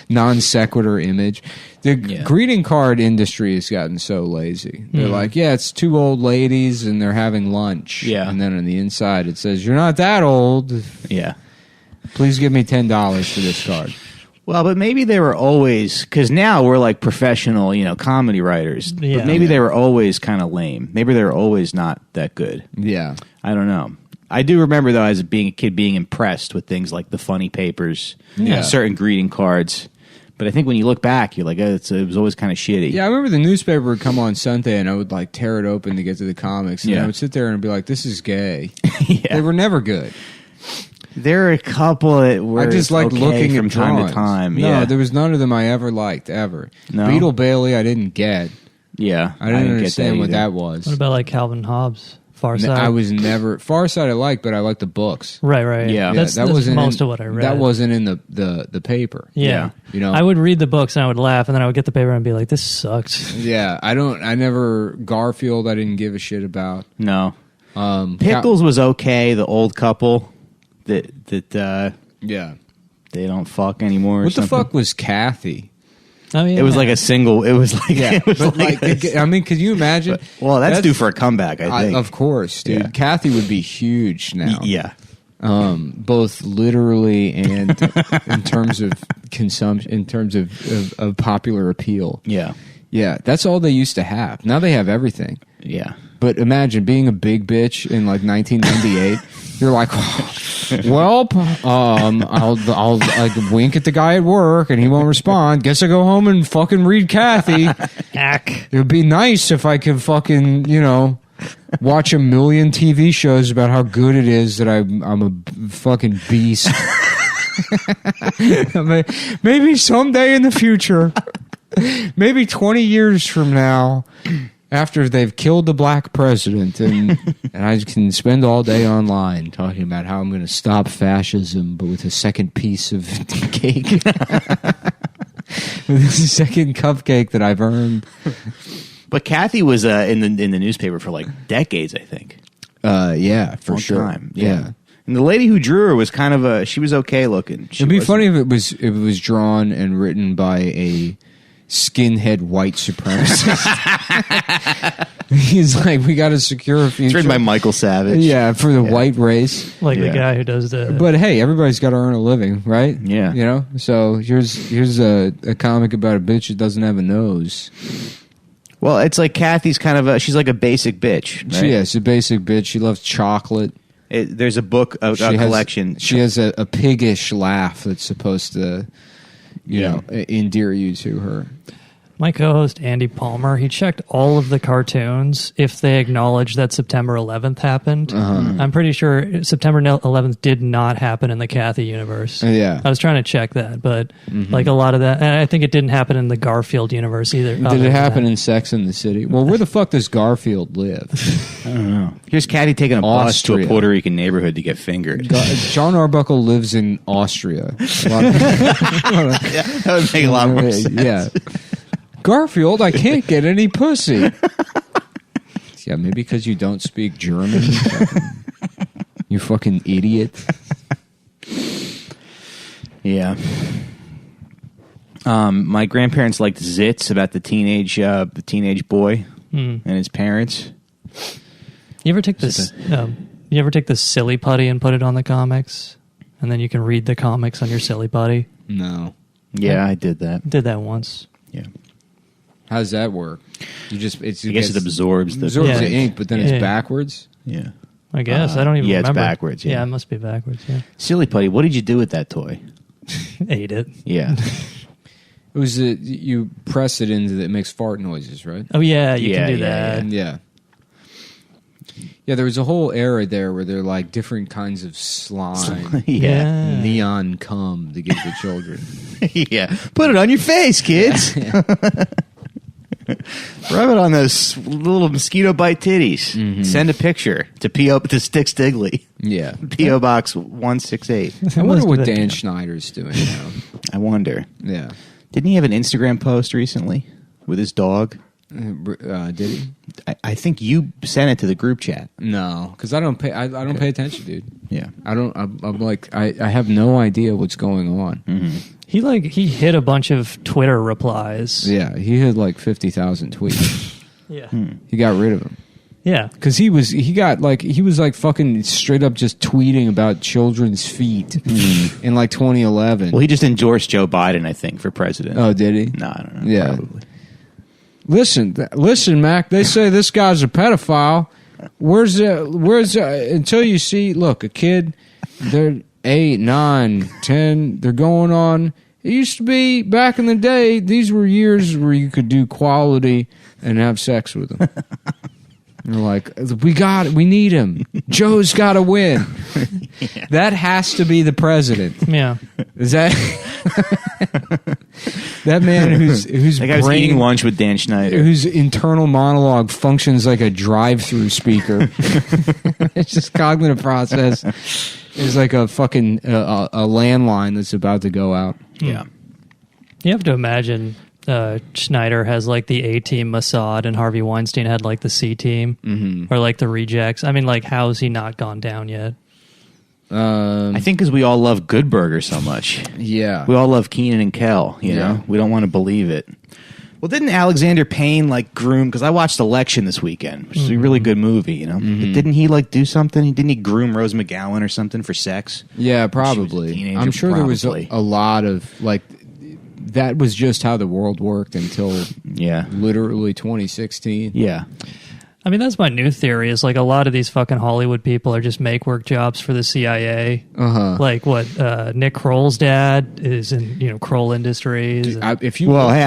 [SPEAKER 1] non sequitur image. The greeting card industry has gotten so lazy. They're like, yeah, it's 2 old ladies and they're having lunch.
[SPEAKER 6] Yeah.
[SPEAKER 1] And then on the inside it says, you're not that old.
[SPEAKER 6] Yeah.
[SPEAKER 1] Please give me $10 for this card.
[SPEAKER 6] Well, but maybe they were always, because now we're like professional, you know, comedy writers.
[SPEAKER 7] Yeah.
[SPEAKER 6] But maybe they were always kind of lame. Maybe they were always not that good.
[SPEAKER 1] Yeah.
[SPEAKER 6] I don't know. I do remember, though, as being a kid, being impressed with things like the funny papers,
[SPEAKER 1] Yeah.
[SPEAKER 6] certain greeting cards. But I think when you look back, you're like, it was always kind of shitty.
[SPEAKER 1] Yeah, I remember the newspaper would come on Sunday and I would like tear it open to get to the comics. And
[SPEAKER 6] Yeah.
[SPEAKER 1] I would sit there and be like, this is gay.
[SPEAKER 6] Yeah.
[SPEAKER 1] They were never good.
[SPEAKER 6] There are a couple that were
[SPEAKER 1] I just liked
[SPEAKER 6] okay
[SPEAKER 1] looking
[SPEAKER 6] from
[SPEAKER 1] at
[SPEAKER 6] time
[SPEAKER 1] drawings.
[SPEAKER 6] to time.
[SPEAKER 1] No,
[SPEAKER 6] Yeah.
[SPEAKER 1] there was none of them I ever liked, ever.
[SPEAKER 6] No?
[SPEAKER 1] Beetle Bailey I didn't get.
[SPEAKER 6] Yeah.
[SPEAKER 1] I didn't
[SPEAKER 6] get
[SPEAKER 1] understand what
[SPEAKER 6] either.
[SPEAKER 1] that was.
[SPEAKER 7] What about like Calvin Hobbes? Far Side?
[SPEAKER 1] I was never... Far Side I liked, but I liked the books.
[SPEAKER 7] Right.
[SPEAKER 6] Yeah.
[SPEAKER 7] That's,
[SPEAKER 1] that
[SPEAKER 7] that's
[SPEAKER 1] wasn't
[SPEAKER 7] most
[SPEAKER 1] in,
[SPEAKER 7] of what I read.
[SPEAKER 1] That wasn't in the paper.
[SPEAKER 7] Yeah.
[SPEAKER 1] You know?
[SPEAKER 7] I would read the books and I would laugh, and then I would get the paper and be like, this sucks.
[SPEAKER 1] Yeah, I never... Garfield I didn't give a shit about.
[SPEAKER 6] No. Pickles was okay, the old couple that
[SPEAKER 1] Yeah.
[SPEAKER 6] they don't fuck anymore. Or
[SPEAKER 1] What the
[SPEAKER 6] something.
[SPEAKER 1] fuck was Kathy?
[SPEAKER 7] Oh, yeah.
[SPEAKER 6] It was like a single. It was like
[SPEAKER 1] Yeah,
[SPEAKER 6] it was
[SPEAKER 1] but
[SPEAKER 6] like,
[SPEAKER 1] like, I mean, could you imagine?
[SPEAKER 6] well, that's due for a comeback. I think.
[SPEAKER 1] Of course, dude.
[SPEAKER 6] Yeah.
[SPEAKER 1] Kathy would be huge now.
[SPEAKER 6] Yeah.
[SPEAKER 1] Both literally and in terms of consumption, in terms of popular appeal.
[SPEAKER 6] Yeah.
[SPEAKER 1] Yeah, that's all they used to have. Now they have everything.
[SPEAKER 6] Yeah.
[SPEAKER 1] But imagine being a big bitch in like 1998. You're like, well, I'll like wink at the guy at work and he won't respond. Guess I'll go home and fucking read Kathy.
[SPEAKER 7] Ack.
[SPEAKER 1] It would be nice if I could fucking, watch a million TV shows about how good it is that I'm a fucking beast. Maybe someday in the future, maybe 20 years from now, after they've killed the black president, and I can spend all day online talking about how I'm going to stop fascism, but with a second piece of cake. With a second cupcake that I've earned.
[SPEAKER 6] But Kathy was in the newspaper for like decades, I think.
[SPEAKER 1] Yeah, for
[SPEAKER 6] Long
[SPEAKER 1] sure.
[SPEAKER 6] time. Yeah. And the lady who drew her was kind of she was okay looking.
[SPEAKER 1] It'd be funny if it was drawn and written by a skinhead white supremacist. He's like, we got to secure a future.
[SPEAKER 6] It's written by Michael Savage.
[SPEAKER 1] Yeah, for the white race.
[SPEAKER 7] Like the guy who does the...
[SPEAKER 1] But hey, everybody's got to earn a living, right?
[SPEAKER 6] Yeah.
[SPEAKER 1] You know? So here's a comic about a bitch that doesn't have a nose.
[SPEAKER 6] Well, it's like Kathy's kind of she's like a basic bitch. Right?
[SPEAKER 1] She is a basic bitch. She loves chocolate.
[SPEAKER 6] There's a book, a collection.
[SPEAKER 1] She has a piggish laugh that's supposed to, you know, endear you to her.
[SPEAKER 7] My co-host Andy Palmer, he checked all of the cartoons if they acknowledge that September 11th happened. I'm pretty sure September 11th did not happen in the Kathy universe.
[SPEAKER 1] Yeah.
[SPEAKER 7] I was trying to check that, but like a lot of that, and I think it didn't happen in the Garfield universe either.
[SPEAKER 1] Did it happen in Sex and the City? Well, where the fuck does Garfield live?
[SPEAKER 6] I don't know. Here's Kathy taking a bus to a
[SPEAKER 1] Austria.
[SPEAKER 6] Puerto Rican neighborhood to get fingered.
[SPEAKER 1] John Arbuckle lives in Austria.
[SPEAKER 6] That would make a lot more sense.
[SPEAKER 1] Yeah. Garfield, I can't get any pussy. Yeah, maybe because you don't speak German. You fucking idiot.
[SPEAKER 6] Yeah. My grandparents liked zits about the teenage boy and his parents.
[SPEAKER 7] You ever take this? You ever take the silly putty and put it on the comics, and then you can read the comics on your silly putty?
[SPEAKER 1] No.
[SPEAKER 6] Yeah, I did that.
[SPEAKER 7] Did that once.
[SPEAKER 6] Yeah.
[SPEAKER 1] How does that work? You just
[SPEAKER 6] I guess it absorbs the
[SPEAKER 1] the ink, but then it's backwards.
[SPEAKER 6] Yeah.
[SPEAKER 7] I guess I don't even
[SPEAKER 6] yeah,
[SPEAKER 7] remember.
[SPEAKER 6] it's backwards. Yeah.
[SPEAKER 7] It must be backwards. Yeah,
[SPEAKER 6] Silly putty. What did you do with that toy?
[SPEAKER 7] ate it.
[SPEAKER 6] Yeah.
[SPEAKER 1] It was you press it into it makes fart noises, right?
[SPEAKER 7] Oh yeah, you
[SPEAKER 6] Yeah,
[SPEAKER 7] can do
[SPEAKER 6] yeah,
[SPEAKER 7] that.
[SPEAKER 1] Yeah. Yeah, there was a whole era there where they're like different kinds of slime,
[SPEAKER 6] Yeah.
[SPEAKER 1] neon cum to give the children.
[SPEAKER 6] Yeah. Put it on your face, kids. Rub it on those little mosquito bite titties.
[SPEAKER 1] Mm-hmm.
[SPEAKER 6] Send a picture to P.O. to Stick Stigley.
[SPEAKER 1] Yeah.
[SPEAKER 6] P.O. Box 168.
[SPEAKER 1] I wonder what
[SPEAKER 7] Must have
[SPEAKER 1] Dan
[SPEAKER 7] been-
[SPEAKER 1] Schneider's doing now.
[SPEAKER 6] I wonder.
[SPEAKER 1] Yeah.
[SPEAKER 6] Didn't he have an Instagram post recently with his dog?
[SPEAKER 1] Did he?
[SPEAKER 6] I think you sent it to the group chat.
[SPEAKER 1] No, because I don't pay. I don't pay attention, dude.
[SPEAKER 6] Yeah.
[SPEAKER 1] I don't. I'm like I have no idea what's going on.
[SPEAKER 6] Mm-hmm.
[SPEAKER 7] He hit a bunch of Twitter replies.
[SPEAKER 1] Yeah, he had like 50,000 tweets.
[SPEAKER 7] Yeah.
[SPEAKER 1] He got rid of them
[SPEAKER 7] Yeah.
[SPEAKER 1] because he was fucking straight up just tweeting about children's feet in like 2011.
[SPEAKER 6] Well, he just endorsed Joe Biden, I think, for president.
[SPEAKER 1] Oh, did he?
[SPEAKER 6] No, I don't know.
[SPEAKER 1] Yeah.
[SPEAKER 6] Probably.
[SPEAKER 1] Listen, Mac. They say this guy's a pedophile. Where's until you see? Look, a kid. They're 8, 9, 10. They're going on. It used to be back in the day. These were years where you could do quality and have sex with them. They're like, we need him. Joe's got to win. Yeah. That has to be the president.
[SPEAKER 7] Yeah.
[SPEAKER 1] Is that that man whose
[SPEAKER 6] That guy was
[SPEAKER 1] brain,
[SPEAKER 6] eating lunch with Dan Schneider.
[SPEAKER 1] whose internal monologue functions like a drive-through speaker? It's just cognitive process is like a fucking a landline that's about to go out.
[SPEAKER 6] Yeah.
[SPEAKER 7] You have to imagine Schneider has like the A team Mossad and Harvey Weinstein had like the C team or like the rejects. I mean, like, how's he not gone down yet?
[SPEAKER 6] I think because we all love Good Burger so much.
[SPEAKER 1] Yeah.
[SPEAKER 6] We all love Keenan and Kel, you know? We don't want to believe it. Well, didn't Alexander Payne like groom? Because I watched Election this weekend, which is a really good movie, you know. But didn't he like do something? Didn't he groom Rose McGowan or something for sex?
[SPEAKER 1] Yeah, probably.
[SPEAKER 6] teenager,
[SPEAKER 1] I'm sure there was
[SPEAKER 6] probably.
[SPEAKER 1] a lot of like that was just how the world worked until literally 2016.
[SPEAKER 6] Yeah.
[SPEAKER 7] I mean, that's my new theory is like a lot of these fucking Hollywood people are just make work jobs for the CIA. Like what Nick Kroll's dad is in, Kroll Industries.
[SPEAKER 1] Hey,
[SPEAKER 6] I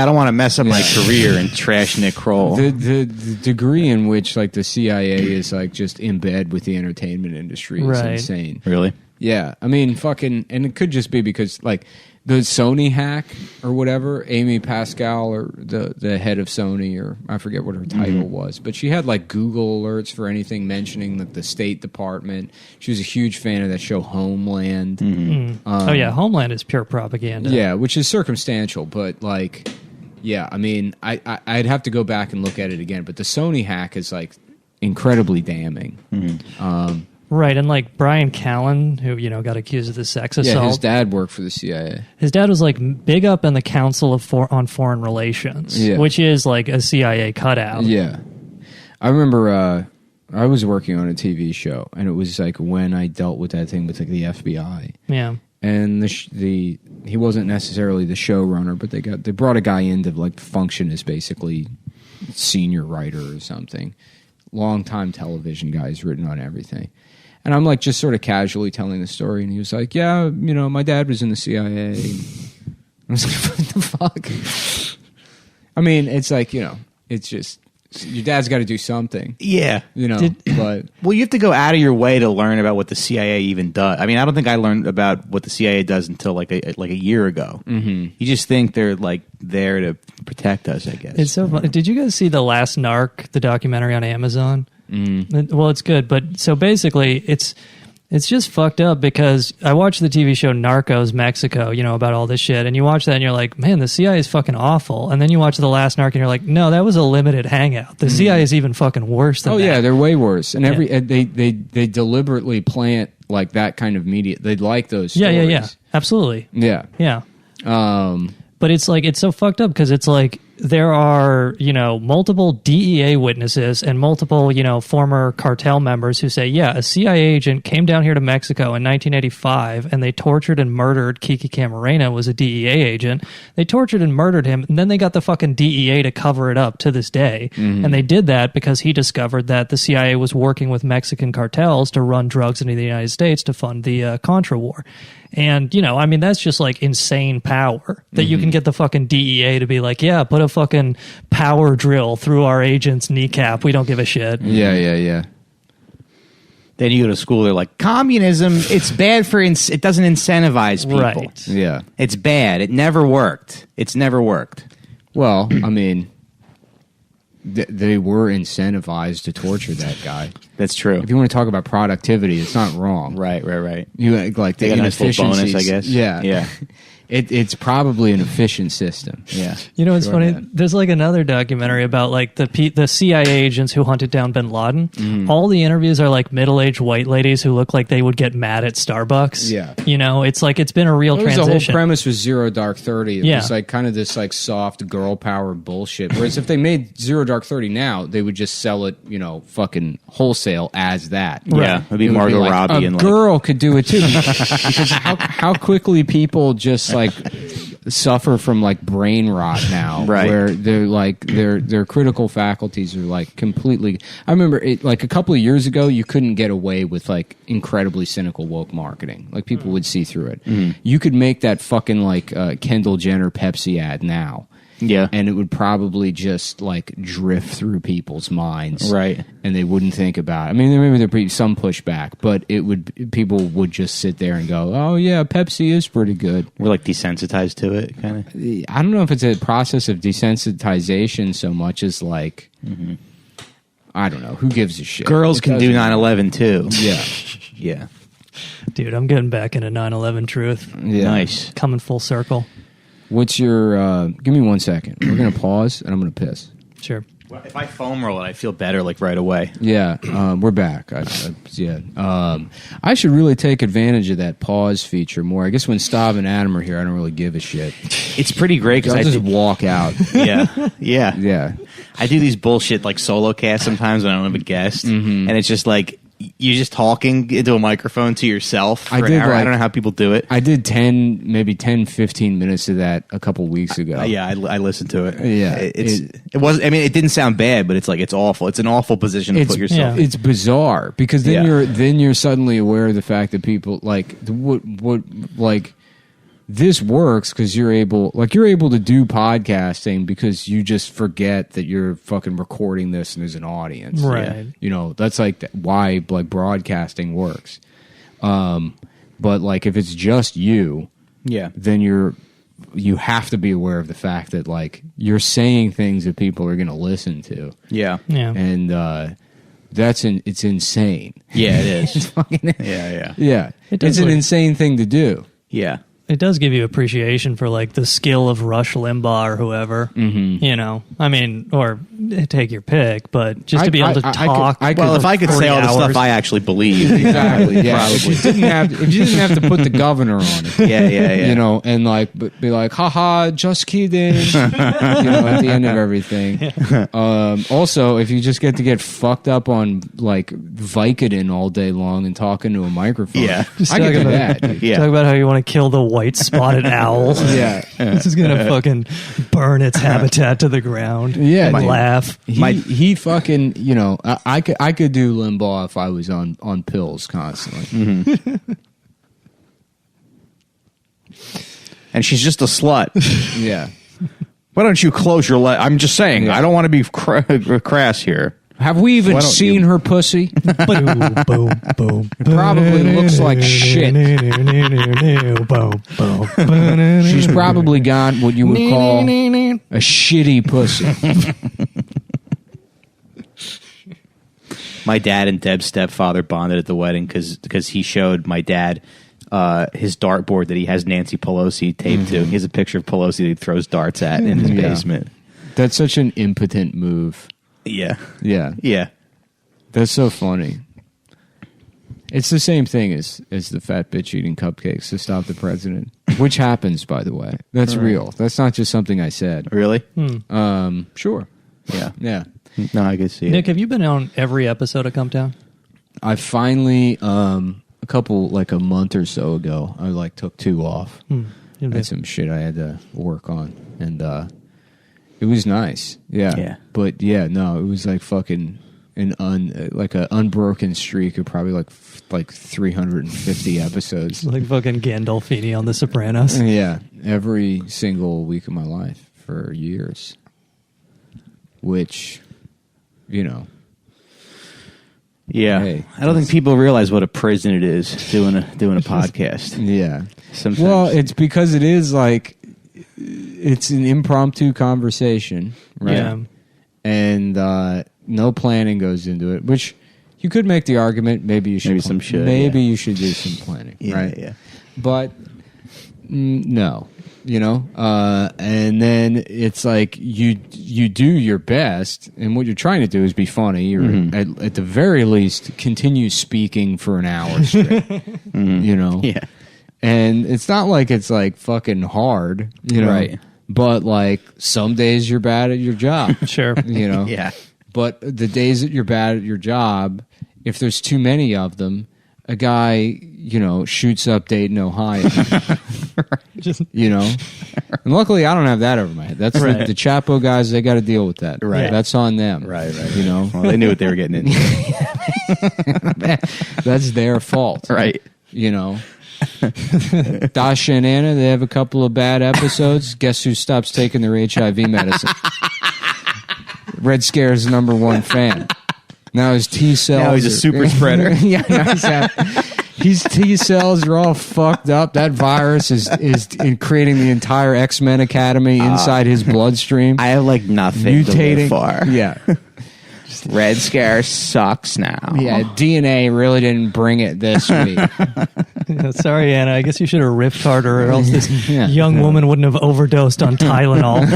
[SPEAKER 6] don't want to mess up my career and trash Nick Kroll.
[SPEAKER 1] The degree in which like the CIA is like just in bed with the entertainment industry is insane.
[SPEAKER 6] Really?
[SPEAKER 1] Yeah, I mean, fucking, and it could just be because, like, the Sony hack or whatever, Amy Pascal, or the head of Sony, or I forget what her title was, but she had, like, Google alerts for anything mentioning, like, the State Department. She was a huge fan of that show Homeland.
[SPEAKER 7] Oh, yeah, Homeland is pure propaganda.
[SPEAKER 1] Yeah, which is circumstantial, but, like, yeah, I mean, I'd have to go back and look at it again, but the Sony hack is, like, incredibly damning.
[SPEAKER 7] Right, and like Brian Callen, who got accused of the sex assault.
[SPEAKER 1] Yeah, his dad worked for the CIA.
[SPEAKER 7] His dad was like big up in the Council on Foreign Relations, which is like a CIA cutout.
[SPEAKER 1] Yeah, I remember I was working on a TV show, and it was like when I dealt with that thing with like the FBI.
[SPEAKER 7] Yeah,
[SPEAKER 1] and he wasn't necessarily the showrunner, but they brought a guy in to like function as basically senior writer or something. Long-time television guy, he's written on everything. And I'm like just sort of casually telling the story, and he was like, "Yeah, my dad was in the CIA." I was like, "What the fuck?" I mean, it's like it's just your dad's got to do something.
[SPEAKER 6] Yeah,
[SPEAKER 1] but
[SPEAKER 6] well, you have to go out of your way to learn about what the CIA even does. I mean, I don't think I learned about what the CIA does until like a year ago. Mm-hmm. You just think they're like there to protect us, I guess.
[SPEAKER 7] It's so funny. Did you guys see The Last Narc, the documentary on Amazon? Well, it's good, but so basically it's just fucked up because I watched the TV show Narcos Mexico, about all this shit, and you watch that and you're like, man, the CIA is fucking awful. And then you watch The Last Narc and you're like, no, that was a limited hangout. The CIA is even fucking worse than that.
[SPEAKER 1] Oh yeah, they're way worse. And they deliberately plant like that kind of media. They like those stories.
[SPEAKER 7] Yeah. Absolutely.
[SPEAKER 1] Yeah.
[SPEAKER 7] Yeah. But it's like, it's so fucked up because it's like there are, multiple DEA witnesses and multiple, former cartel members who say, yeah, a CIA agent came down here to Mexico in 1985 and they tortured and murdered Kiki Camarena, was a DEA agent. They tortured and murdered him, and then they got the fucking DEA to cover it up to this day. Mm-hmm. And they did that because he discovered that the CIA was working with Mexican cartels to run drugs into the United States to fund the Contra War. And, I mean, that's just like insane power that you can get the fucking DEA to be like, yeah, put a fucking power drill through our agent's kneecap. We don't give a shit.
[SPEAKER 1] Yeah.
[SPEAKER 6] Then you go to school, they're like, communism, it's bad it doesn't incentivize people.
[SPEAKER 7] Right.
[SPEAKER 1] Yeah.
[SPEAKER 6] It's bad. It never worked. It's never worked.
[SPEAKER 1] Well, I mean, they were incentivized to torture that guy.
[SPEAKER 6] That's true.
[SPEAKER 1] If you want to talk about productivity, it's not wrong.
[SPEAKER 6] Right.
[SPEAKER 1] You like the inefficiencies.
[SPEAKER 6] Bonus, I guess.
[SPEAKER 1] Yeah. It's probably an efficient system.
[SPEAKER 6] Yeah.
[SPEAKER 7] It's funny. There's like another documentary about like the CIA agents who hunted down bin Laden. All the interviews are like middle-aged white ladies who look like they would get mad at Starbucks.
[SPEAKER 1] Yeah.
[SPEAKER 7] It's like it's been a real transition.
[SPEAKER 1] The whole premise was Zero Dark 30. It was like kind of this like soft girl power bullshit. Whereas if they made Zero Dark 30 now, they would just sell it, fucking wholesale as that.
[SPEAKER 6] Yeah. It'd be Margot Robbie.
[SPEAKER 1] A girl could do it too. Because how quickly people just like suffer from like brain rot now,
[SPEAKER 6] right?
[SPEAKER 1] Where they're like their critical faculties are like completely. I remember it like a couple of years ago, you couldn't get away with like incredibly cynical woke marketing. Like people would see through it. You could make that fucking like Kendall Jenner Pepsi ad now.
[SPEAKER 6] Yeah.
[SPEAKER 1] And it would probably just like drift through people's minds.
[SPEAKER 6] Right.
[SPEAKER 1] And they wouldn't think about it. I mean, maybe there'd be some pushback, but people would just sit there and go, oh yeah, Pepsi is pretty good.
[SPEAKER 6] We're like desensitized to it, kind of.
[SPEAKER 1] I don't know if it's a process of desensitization so much as like, I don't know. Who gives a shit?
[SPEAKER 6] Girls can do 9/11 too.
[SPEAKER 1] Yeah.
[SPEAKER 6] Yeah.
[SPEAKER 7] Dude, I'm getting back into 9/11 truth.
[SPEAKER 1] Yeah.
[SPEAKER 6] Nice.
[SPEAKER 7] Coming full circle.
[SPEAKER 1] What's your, give me 1 second. We're going to pause and I'm going to piss.
[SPEAKER 7] Sure.
[SPEAKER 6] Well, if I foam roll it, I feel better like right away.
[SPEAKER 1] Yeah, we're back. I should really take advantage of that pause feature more. I guess when Stav and Adam are here, I don't really give a shit.
[SPEAKER 6] It's pretty great because
[SPEAKER 1] I just walk out.
[SPEAKER 6] Yeah. I do these bullshit like solo casts sometimes when I don't have a guest, and it's just like you're just talking into a microphone to yourself for an hour. I don't know how people do it.
[SPEAKER 1] I did 15 minutes of that a couple weeks ago.
[SPEAKER 6] I listened to it.
[SPEAKER 1] Yeah,
[SPEAKER 6] it was. I mean, it didn't sound bad, but it's like it's awful. It's an awful position to put yourself.
[SPEAKER 1] It's bizarre because then you're suddenly aware of the fact that people like what like. This works because you're able to do podcasting because you just forget that you're fucking recording this and there's an audience.
[SPEAKER 7] Right.
[SPEAKER 1] That's like why like broadcasting works. But like if it's just you,
[SPEAKER 6] Yeah.
[SPEAKER 1] then you have to be aware of the fact that like you're saying things that people are going to listen to.
[SPEAKER 6] Yeah.
[SPEAKER 7] Yeah.
[SPEAKER 1] And it's insane.
[SPEAKER 6] Yeah, it is.
[SPEAKER 1] It's fucking,
[SPEAKER 6] Yeah.
[SPEAKER 1] It's an insane thing to do.
[SPEAKER 6] Yeah.
[SPEAKER 7] It does give you appreciation for like the skill of Rush Limbaugh or whoever. Mm-hmm. You know, I mean, or take your pick, but just to be able to talk.
[SPEAKER 6] Well, if I could say all the stuff I actually believe,
[SPEAKER 1] exactly. Yeah. If you didn't have to put the governor on it.
[SPEAKER 6] Yeah.
[SPEAKER 1] You know, and like be like, haha, just kidding. You know, at the end of everything. Also, if you just get to get fucked up on like Vicodin all day long and talking to a microphone,
[SPEAKER 7] Just
[SPEAKER 1] I can do
[SPEAKER 7] about,
[SPEAKER 1] that.
[SPEAKER 6] Yeah.
[SPEAKER 7] Talk about how you want to kill the white spotted owl.
[SPEAKER 1] Yeah.
[SPEAKER 7] This is gonna fucking burn its habitat to the ground.
[SPEAKER 1] Yeah,
[SPEAKER 7] and
[SPEAKER 1] dude.
[SPEAKER 7] laugh.
[SPEAKER 1] He fucking, you know, I could do Limbaugh if I was on pills constantly.
[SPEAKER 6] Mm-hmm. And she's just a slut.
[SPEAKER 1] Yeah.
[SPEAKER 6] Why don't you close your I'm just saying, I don't want to be crass here.
[SPEAKER 1] Have we even
[SPEAKER 6] Why don't
[SPEAKER 1] seen
[SPEAKER 6] you-
[SPEAKER 1] her pussy?
[SPEAKER 7] Boom, boom, boom.
[SPEAKER 1] It probably looks like shit.
[SPEAKER 7] Boom, boom.
[SPEAKER 1] She's probably got what you would call a shitty pussy.
[SPEAKER 6] My dad and Deb's stepfather bonded at the wedding because he showed my dad his dartboard that he has Nancy Pelosi taped to. He has a picture of Pelosi that he throws darts at in his basement.
[SPEAKER 1] That's such an impotent move.
[SPEAKER 6] Yeah.
[SPEAKER 1] Yeah.
[SPEAKER 6] Yeah.
[SPEAKER 1] That's so funny. It's the same thing as the fat bitch eating cupcakes to stop the president, which happens, by the way. That's real. That's not just something I said.
[SPEAKER 6] Really?
[SPEAKER 1] Sure.
[SPEAKER 6] Yeah.
[SPEAKER 1] Yeah.
[SPEAKER 6] No, I can see it.
[SPEAKER 7] Nick, have you been on every episode of CumTown?
[SPEAKER 1] I finally, a month or so ago, I like took 2 off. I had some shit I had to work on, and it was nice. Yeah.
[SPEAKER 6] Yeah.
[SPEAKER 1] But yeah, no, it was like fucking an unbroken streak of probably like 350 episodes.
[SPEAKER 7] Like fucking Gandolfini on The Sopranos.
[SPEAKER 1] Yeah, every single week of my life for years. Which, you know.
[SPEAKER 6] Yeah.
[SPEAKER 1] Hey,
[SPEAKER 6] I don't think people realize what a prison it is doing a podcast.
[SPEAKER 1] Yeah.
[SPEAKER 6] Sometimes.
[SPEAKER 1] Well, it's because it is like it's an impromptu conversation, right?
[SPEAKER 7] Yeah.
[SPEAKER 1] And no planning goes into it, which you could make the argument maybe you should
[SPEAKER 6] Maybe some should,
[SPEAKER 1] maybe
[SPEAKER 6] yeah.
[SPEAKER 1] you should do some planning, right?
[SPEAKER 6] Yeah.
[SPEAKER 1] But no, you know, and then it's like you do your best, and what you're trying to do is be funny, or at the very least continue speaking for an hour straight. You know,
[SPEAKER 6] Yeah.
[SPEAKER 1] and it's not like it's like fucking hard, you know,
[SPEAKER 6] Right.
[SPEAKER 1] But like some days you're bad at your job,
[SPEAKER 7] Sure.
[SPEAKER 1] you know,
[SPEAKER 6] Yeah.
[SPEAKER 1] But the days that you're bad at your job, if there's too many of them, a guy, you know, shoots up Dayton, Ohio.
[SPEAKER 7] Just
[SPEAKER 1] You know, and luckily I don't have that over my head. That's
[SPEAKER 7] Right.
[SPEAKER 1] the Chapo guys. They got to deal with that.
[SPEAKER 6] Right.
[SPEAKER 1] That's on them.
[SPEAKER 6] Right.
[SPEAKER 1] You know,
[SPEAKER 6] Well, they knew what they were getting into.
[SPEAKER 1] that's their fault.
[SPEAKER 6] Right.
[SPEAKER 1] You know, Dasha and Anna, they have a couple of bad episodes. Guess who stops taking their HIV medicine? Red Scare's *1 fan. Now his T cells.
[SPEAKER 6] Now he's a super spreader.
[SPEAKER 1] Yeah, now his T cells are all fucked up. That virus is creating the entire X-Men Academy inside his bloodstream.
[SPEAKER 6] I have like nothing to live for.
[SPEAKER 1] Yeah,
[SPEAKER 6] Red Scare sucks now.
[SPEAKER 1] yeah. DNA really didn't bring it this week.
[SPEAKER 7] sorry, Anna. I guess you should have ripped harder, or else this
[SPEAKER 1] Yeah.
[SPEAKER 7] young woman wouldn't have overdosed on Tylenol.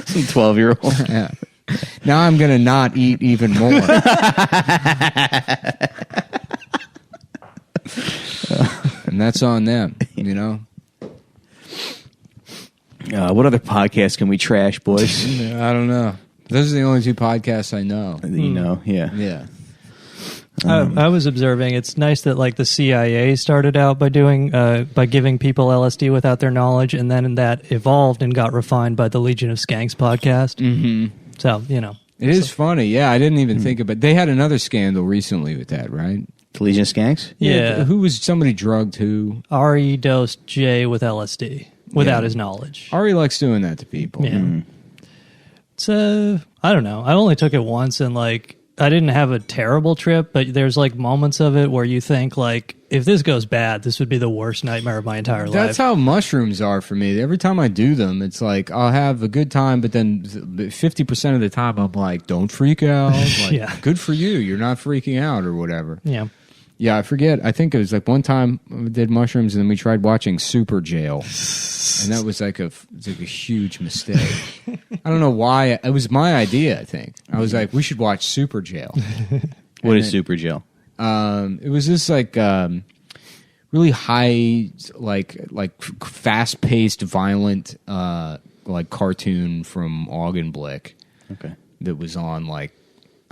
[SPEAKER 6] Some 12-year-old.
[SPEAKER 1] Yeah. Now I'm gonna not eat even more. And that's on them, you know.
[SPEAKER 6] What other podcasts can we trash, boys?
[SPEAKER 1] I don't know. Those are the only 2 podcasts I know.
[SPEAKER 6] You know, yeah.
[SPEAKER 1] Yeah.
[SPEAKER 7] I was observing. It's nice that like the CIA started out by doing by giving people LSD without their knowledge, and then that evolved and got refined by the Legion of Skanks podcast. Mm-hmm. So you know,
[SPEAKER 1] It is funny. Yeah, I didn't even think about. They had another scandal recently with that, right?
[SPEAKER 6] The Legion of Skanks?
[SPEAKER 7] Yeah.
[SPEAKER 1] Who was somebody drugged who?
[SPEAKER 7] Ari dosed Jay with LSD without
[SPEAKER 1] Yeah.
[SPEAKER 7] his knowledge.
[SPEAKER 1] Ari likes doing that to people.
[SPEAKER 7] Yeah. It's I don't know. I only took it once, and like I didn't have a terrible trip, but there's like moments of it where you think like, if this goes bad, this would be the worst nightmare of my entire life.
[SPEAKER 1] That's how mushrooms are for me. Every time I do them, it's like I'll have a good time, but then 50% of the time I'm like, don't freak out. Like,
[SPEAKER 7] Yeah.
[SPEAKER 1] Good for you. You're not freaking out or whatever.
[SPEAKER 7] Yeah.
[SPEAKER 1] Yeah, I forget. I think it was like one time we did mushrooms and then we tried watching Super Jail. And that was like a huge mistake. I don't know why. It was my idea, I think. I was like, we should watch Super Jail.
[SPEAKER 6] What is Super Jail?
[SPEAKER 1] It was this like really high, like fast-paced, violent, like cartoon from Augenblick.
[SPEAKER 6] Okay.
[SPEAKER 1] That was on like,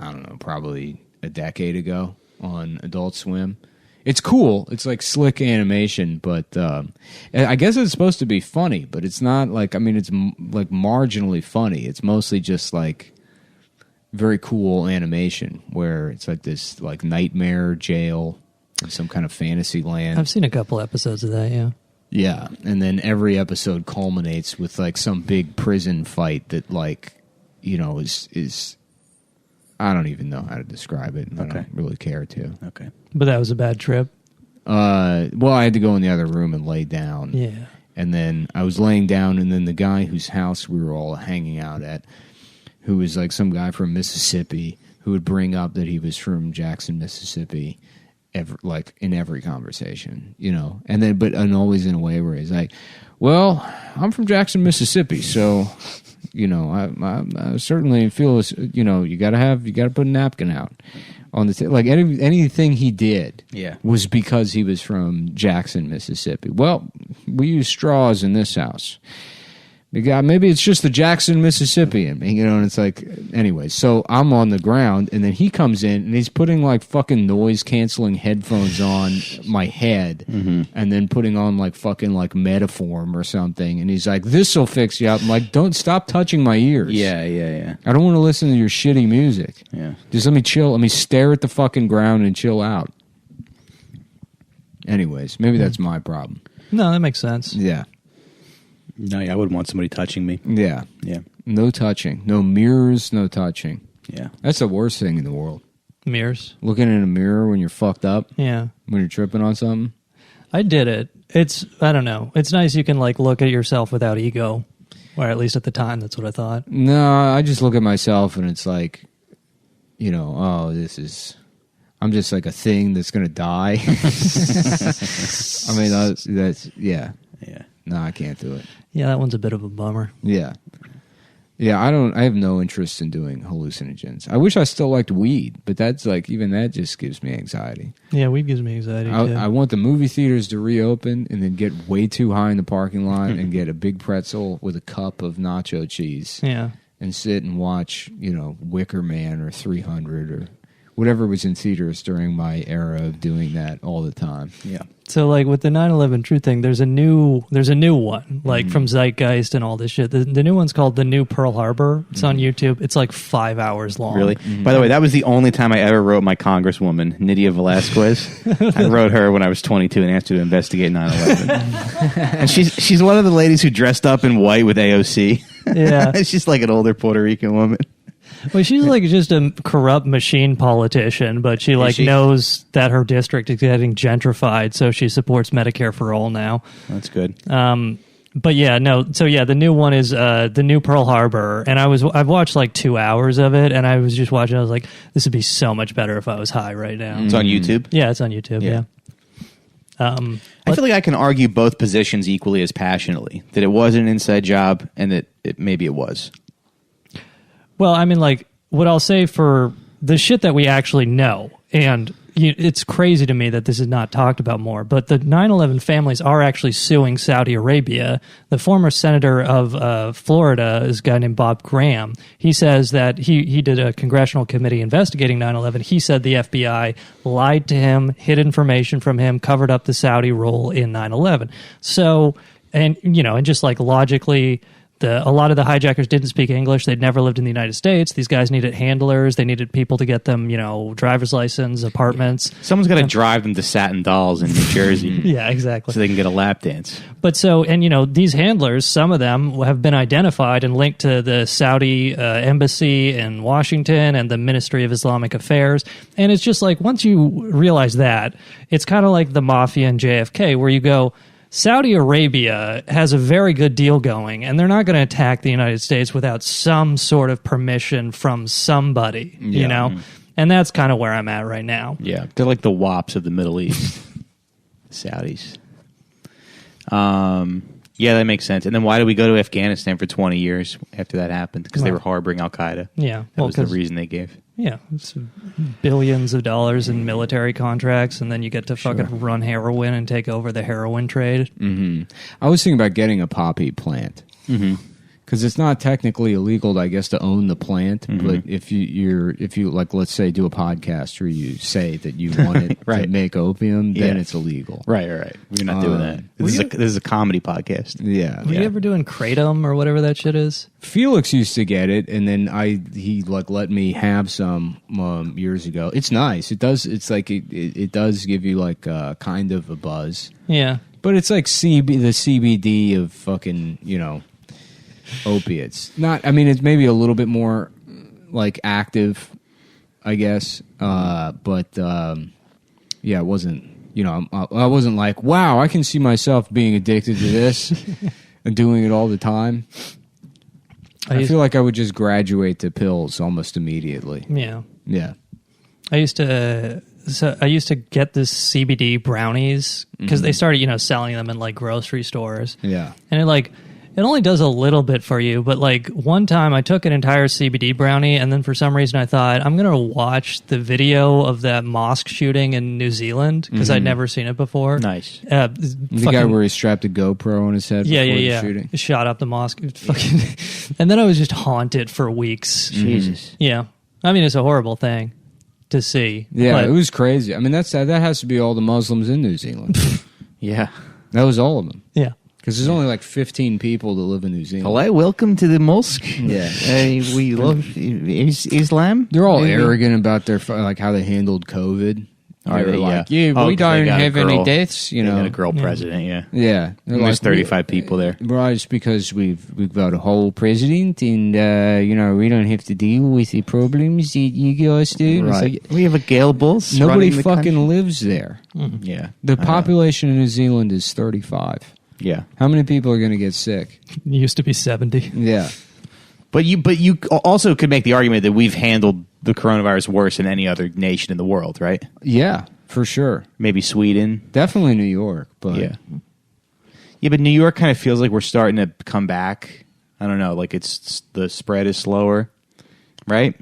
[SPEAKER 1] I don't know, probably a decade ago on Adult Swim. It's cool. It's like slick animation, but I guess it's supposed to be funny, but it's not like, I mean, it's like marginally funny. It's mostly just like very cool animation where it's like this like nightmare jail in some kind of fantasy land.
[SPEAKER 7] I've seen a couple episodes of that, yeah.
[SPEAKER 1] Yeah, and then every episode culminates with like some big prison fight that like, you know, is I don't even know how to describe it. I don't really care to.
[SPEAKER 6] Okay.
[SPEAKER 7] But that was a bad trip.
[SPEAKER 1] Well, I had to go in the other room and lay down.
[SPEAKER 7] Yeah.
[SPEAKER 1] And then I was laying down, and then the guy whose house we were all hanging out at, who was like some guy from Mississippi, who would bring up that he was from Jackson, Mississippi, like in every conversation, you know, and always in a way where he's like, "Well, I'm from Jackson, Mississippi, so." You know, I certainly feel, you know, you got to put a napkin out on the like anything he did was because he was from Jackson, Mississippi. Well, we use straws in this house. Maybe it's just the Jackson, Mississippian, you know, and it's like, anyway, so I'm on the ground, and then he comes in, and he's putting, like, fucking noise-canceling headphones on my head, and then putting on, like, fucking, like, Metaform or something, and he's like, this'll fix you up. I'm like, don't stop touching my ears.
[SPEAKER 6] Yeah.
[SPEAKER 1] I don't want to listen to your shitty music.
[SPEAKER 6] Yeah.
[SPEAKER 1] Just let me chill. Let me stare at the fucking ground and chill out. Anyways, maybe that's my problem.
[SPEAKER 7] No, that makes sense.
[SPEAKER 1] Yeah.
[SPEAKER 6] No, yeah, I wouldn't want somebody touching me.
[SPEAKER 1] Yeah.
[SPEAKER 6] Yeah.
[SPEAKER 1] No touching. No mirrors, no touching.
[SPEAKER 6] Yeah.
[SPEAKER 1] That's the worst thing in the world.
[SPEAKER 7] Mirrors.
[SPEAKER 1] Looking in a mirror when you're fucked up.
[SPEAKER 7] Yeah.
[SPEAKER 1] When you're tripping on something.
[SPEAKER 7] I did it. I don't know. It's nice you can like look at yourself without ego. Or at least at the time, that's what I thought.
[SPEAKER 1] No, I just look at myself and it's like, you know, I'm just like a thing that's going to die. I mean, that's, yeah.
[SPEAKER 6] Yeah.
[SPEAKER 1] No, I can't do it.
[SPEAKER 7] Yeah, that one's a bit of a bummer.
[SPEAKER 1] Yeah. Yeah, I have no interest in doing hallucinogens. I wish I still liked weed, but that's like, even that just gives me anxiety.
[SPEAKER 7] Yeah, weed gives me anxiety too.
[SPEAKER 1] I want the movie theaters to reopen and then get way too high in the parking lot and get a big pretzel with a cup of nacho cheese.
[SPEAKER 7] Yeah.
[SPEAKER 1] And sit and watch, you know, Wicker Man or 300 or whatever was in theaters during my era of doing that all the time.
[SPEAKER 6] Yeah.
[SPEAKER 7] So like with the 9/11 Truth thing, there's a new one like from Zeitgeist and all this shit. The new one's called The New Pearl Harbor. It's on YouTube. It's like 5 hours long.
[SPEAKER 6] Really? By the way, that was the only time I ever wrote my congresswoman, Nydia Velasquez. I wrote her when I was 22 and asked her to investigate 9/11. And she's one of the ladies who dressed up in white with AOC.
[SPEAKER 7] Yeah.
[SPEAKER 6] She's like an older Puerto Rican woman.
[SPEAKER 7] Well, she's like just a corrupt machine politician, but she like knows that her district is getting gentrified, so she supports Medicare for all now.
[SPEAKER 6] That's good.
[SPEAKER 7] But yeah, no. So yeah, the new one is The New Pearl Harbor, and I've watched like 2 hours of it, and I was just watching. I was like, this would be so much better if I was high right now.
[SPEAKER 6] It's on YouTube?
[SPEAKER 7] Yeah, it's on YouTube. Yeah.
[SPEAKER 6] I feel like I can argue both positions equally as passionately, that it was an inside job and that maybe it was.
[SPEAKER 7] Well, I mean, like, what I'll say for the shit that we actually know, and it's crazy to me that this is not talked about more, but the 9/11 families are actually suing Saudi Arabia. The former senator of Florida is a guy named Bob Graham. He says that he did a congressional committee investigating 9/11. He said the FBI lied to him, hid information from him, covered up the Saudi role in 9/11. So, and just like logically, a lot of the hijackers didn't speak English. They'd never lived in the United States. These guys needed handlers. They needed people to get them, driver's license, apartments.
[SPEAKER 6] Someone's got to drive them to Satin Dolls in New Jersey.
[SPEAKER 7] Yeah, exactly.
[SPEAKER 6] So they can get a lap dance.
[SPEAKER 7] But these handlers, some of them have been identified and linked to the Saudi embassy in Washington and the Ministry of Islamic Affairs. And it's just like, once you realize that, it's kind of like the mafia and JFK, where you go, Saudi Arabia has a very good deal going, and they're not going to attack the United States without some sort of permission from somebody, And that's kind of where I'm at right now.
[SPEAKER 6] Yeah, they're like the WAPs of the Middle East. Saudis. Yeah, that makes sense. And then why did we go to Afghanistan for 20 years after that happened? Because they were harboring Al-Qaeda.
[SPEAKER 7] Yeah.
[SPEAKER 6] That was the reason they gave.
[SPEAKER 7] Yeah. It's billions of dollars in military contracts, and then you get to fucking run heroin and take over the heroin trade.
[SPEAKER 1] Mm-hmm. I was thinking about getting a poppy plant. Because it's not technically illegal, I guess, to own the plant. But if you like, let's say, do a podcast where you say that you want it to make opium, then it's illegal.
[SPEAKER 6] Right. We're not doing that. This is a comedy podcast.
[SPEAKER 1] Yeah.
[SPEAKER 7] Were you ever doing Kratom or whatever that shit is?
[SPEAKER 1] Felix used to get it, and then he let me have some years ago. It's nice. It does. It's like it does give you like kind of a buzz.
[SPEAKER 7] Yeah.
[SPEAKER 1] But it's like the CBD of fucking opiates. It's maybe a little bit more like active, I guess. But it wasn't. I wasn't like, wow, I can see myself being addicted to this and doing it all the time. I feel like I would just graduate to pills almost immediately.
[SPEAKER 7] Yeah.
[SPEAKER 1] Yeah.
[SPEAKER 7] I used to get this CBD brownies because they started, selling them in like grocery stores.
[SPEAKER 1] Yeah.
[SPEAKER 7] And it only does a little bit for you, but like one time I took an entire CBD brownie, and then for some reason I thought I'm going to watch the video of that mosque shooting in New Zealand because I'd never seen it before.
[SPEAKER 6] Nice.
[SPEAKER 1] The guy where he strapped a GoPro on his head before the shooting.
[SPEAKER 7] Shot up the mosque. And then I was just haunted for weeks.
[SPEAKER 6] Jesus.
[SPEAKER 7] Yeah. It's a horrible thing to see.
[SPEAKER 1] Yeah, it was crazy. that has to be all the Muslims in New Zealand.
[SPEAKER 6] Yeah.
[SPEAKER 1] That was all of them.
[SPEAKER 7] Yeah.
[SPEAKER 1] Because there's only like 15 people that live in New Zealand.
[SPEAKER 6] Hello, welcome to the mosque.
[SPEAKER 1] Yeah.
[SPEAKER 6] We love Islam.
[SPEAKER 1] They're all arrogant about their like how they handled COVID.
[SPEAKER 6] Are they?
[SPEAKER 1] Like,
[SPEAKER 6] We
[SPEAKER 1] don't have any deaths.
[SPEAKER 6] They got a girl president. Yeah.
[SPEAKER 1] Yeah.
[SPEAKER 6] There's 35 people there.
[SPEAKER 1] Right, it's because we've got a whole president, and we don't have to deal with the problems that you guys do.
[SPEAKER 6] Right.
[SPEAKER 1] Like,
[SPEAKER 6] We have a girl boss.
[SPEAKER 1] nobody
[SPEAKER 6] running the
[SPEAKER 1] fucking
[SPEAKER 6] country.
[SPEAKER 1] lives there.
[SPEAKER 6] Yeah.
[SPEAKER 1] The population in New Zealand is 35.
[SPEAKER 6] Yeah.
[SPEAKER 1] How many people are going to get sick?
[SPEAKER 7] It used to be 70.
[SPEAKER 1] Yeah.
[SPEAKER 6] But you also could make the argument that we've handled the coronavirus worse than any other nation in the world, right?
[SPEAKER 1] Yeah, for sure.
[SPEAKER 6] Maybe Sweden.
[SPEAKER 1] Definitely New York, but
[SPEAKER 6] Yeah, but New York kind of feels like we're starting to come back. I don't know, like the spread is slower, right?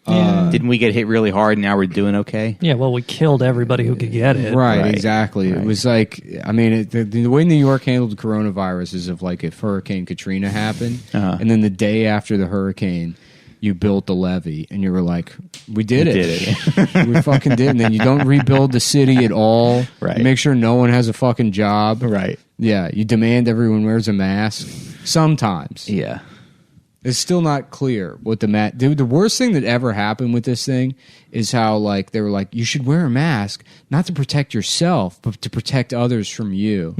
[SPEAKER 6] Didn't we get hit really hard and now we're doing okay?
[SPEAKER 7] Yeah, well, we killed everybody who could get it.
[SPEAKER 1] Right, exactly. Right. It was like, the way New York handled the coronavirus is like if Hurricane Katrina happened, and then the day after the hurricane, you built the levee, and you were like, we did it. We fucking did. And then you don't rebuild the city at all.
[SPEAKER 6] Right.
[SPEAKER 1] You make sure no one has a fucking job.
[SPEAKER 6] Right.
[SPEAKER 1] Yeah, you demand everyone wears a mask. Sometimes.
[SPEAKER 6] Yeah.
[SPEAKER 1] It's still not clear what dude, the worst thing that ever happened with this thing is how like they were like, you should wear a mask not to protect yourself, but to protect others from you.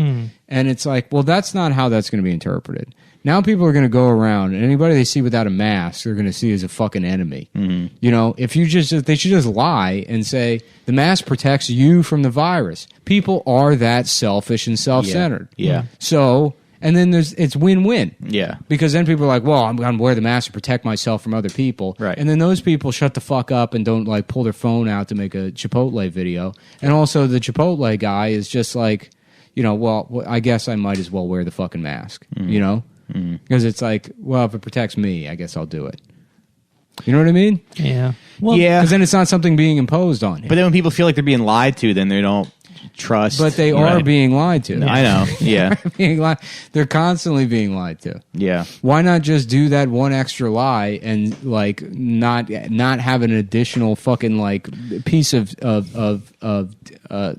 [SPEAKER 1] And it's like, well, that's not how that's going to be interpreted. Now people are going to go around, and anybody they see without a mask, they're going to see as a fucking enemy. If they should just lie and say the mask protects you from the virus. People are that selfish and self-centered.
[SPEAKER 6] Yeah.
[SPEAKER 1] So. And then it's win-win.
[SPEAKER 6] Yeah.
[SPEAKER 1] Because then people are like, well, I'm going to wear the mask to protect myself from other people.
[SPEAKER 6] Right.
[SPEAKER 1] And then those people shut the fuck up and don't like pull their phone out to make a Chipotle video. And also the Chipotle guy is just like, well, I guess I might as well wear the fucking mask, Because it's like, well, if it protects me, I guess I'll do it. You know what I mean?
[SPEAKER 7] Yeah. Well,
[SPEAKER 6] yeah.
[SPEAKER 1] Because then it's not something being imposed on him.
[SPEAKER 6] But then when people feel like they're being lied to, then they don't trust.
[SPEAKER 1] But they are
[SPEAKER 6] Right.
[SPEAKER 1] being lied to.
[SPEAKER 6] I know. Yeah.
[SPEAKER 1] Being lied. They're constantly being lied to.
[SPEAKER 6] Yeah.
[SPEAKER 1] Why not just do that one extra lie and like not have an additional fucking like piece of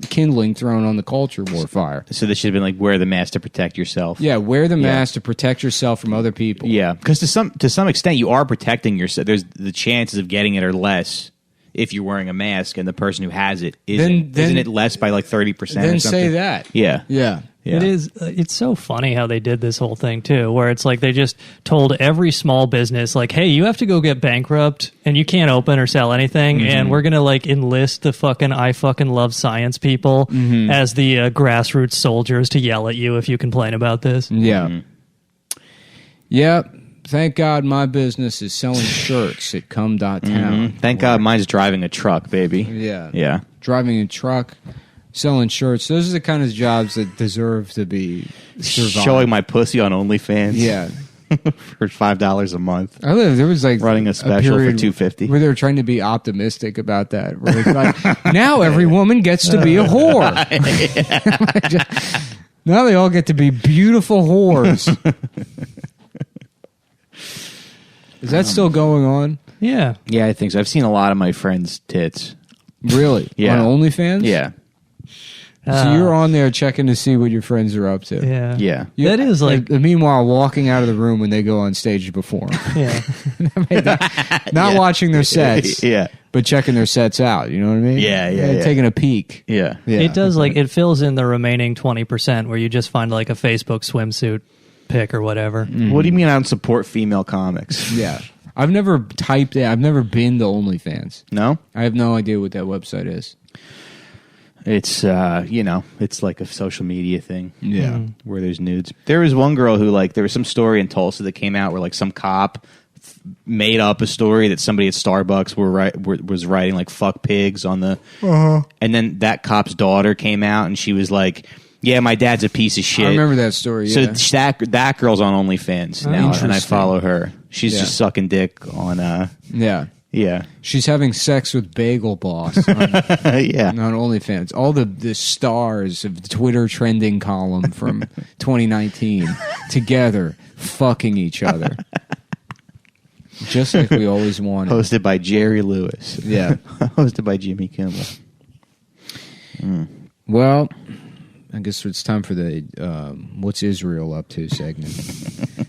[SPEAKER 1] kindling thrown on the culture war fire?
[SPEAKER 6] So they should have been like, wear the mask to protect yourself.
[SPEAKER 1] Yeah, wear the mask to protect yourself from other people.
[SPEAKER 6] Yeah, because to some extent you are protecting yourself. There's the chances of getting it are less if you're wearing a mask, and the person who has it isn't it less by like 30%?
[SPEAKER 1] Then
[SPEAKER 6] or something?
[SPEAKER 1] say that.
[SPEAKER 6] Yeah,
[SPEAKER 1] Yeah.
[SPEAKER 6] yeah.
[SPEAKER 7] It is. It's so funny how they did this whole thing too, where it's like they just told every small business, like, "Hey, you have to go get bankrupt, and you can't open or sell anything, and we're gonna like enlist the fucking I fucking love science people as the grassroots soldiers to yell at you if you complain about this."
[SPEAKER 1] Yeah. Yep. Thank God my business is selling shirts at CumTown.
[SPEAKER 6] Thank God mine's driving a truck, baby.
[SPEAKER 1] Yeah.
[SPEAKER 6] Yeah.
[SPEAKER 1] Driving a truck, selling shirts. Those are the kind of jobs that deserve to be survived.
[SPEAKER 6] Showing my pussy on OnlyFans.
[SPEAKER 1] Yeah.
[SPEAKER 6] For $5 a month.
[SPEAKER 1] There was like
[SPEAKER 6] Running a special for
[SPEAKER 1] period
[SPEAKER 6] $250.
[SPEAKER 1] where they were trying to be optimistic about that. Where it's like, now every woman gets to be a whore. Now they all get to be beautiful whores. Is that still going on?
[SPEAKER 7] Yeah.
[SPEAKER 6] Yeah, I think so. I've seen a lot of my friends' tits.
[SPEAKER 1] Really?
[SPEAKER 6] Yeah.
[SPEAKER 1] On OnlyFans?
[SPEAKER 6] Yeah.
[SPEAKER 1] So you're on there checking to see what your friends are up to.
[SPEAKER 7] Yeah.
[SPEAKER 6] Yeah.
[SPEAKER 7] That is like.
[SPEAKER 1] And meanwhile, walking out of the room when they go on stage to perform.
[SPEAKER 7] Yeah.
[SPEAKER 1] Not watching their sets,
[SPEAKER 6] Yeah.
[SPEAKER 1] but checking their sets out. You know what I mean?
[SPEAKER 6] Yeah.
[SPEAKER 1] Taking a peek.
[SPEAKER 6] Yeah.
[SPEAKER 1] Yeah.
[SPEAKER 7] It does like it fills in the remaining 20% where you just find like a Facebook swimsuit pic or whatever.
[SPEAKER 6] What do you mean I don't support female comics?
[SPEAKER 1] Yeah. I've never typed it. I've never been to OnlyFans.
[SPEAKER 6] No?
[SPEAKER 1] I have no idea what that website is.
[SPEAKER 6] It's, it's like a social media thing.
[SPEAKER 1] Yeah.
[SPEAKER 6] Where there's nudes. There was one girl who, like, there was some story in Tulsa that came out where, like, some cop made up a story that somebody at Starbucks was writing, like, fuck pigs on the... And then that cop's daughter came out and she was like... Yeah, my dad's a piece of shit.
[SPEAKER 1] I remember that story. Yeah.
[SPEAKER 6] So that girl's on OnlyFans now, and I
[SPEAKER 1] Interesting.
[SPEAKER 6] follow her. She's
[SPEAKER 1] Yeah.
[SPEAKER 6] just sucking dick on.
[SPEAKER 1] Yeah.
[SPEAKER 6] Yeah,
[SPEAKER 1] She's having sex with Bagel Boss on,
[SPEAKER 6] yeah.
[SPEAKER 1] on OnlyFans. All the stars of the Twitter trending column from 2019 together fucking each other. Just like we always wanted.
[SPEAKER 6] Hosted by Jerry Lewis.
[SPEAKER 1] Yeah.
[SPEAKER 6] Hosted by Jimmy Kimmel.
[SPEAKER 1] Well, I guess it's time for the What's Israel Up To segment.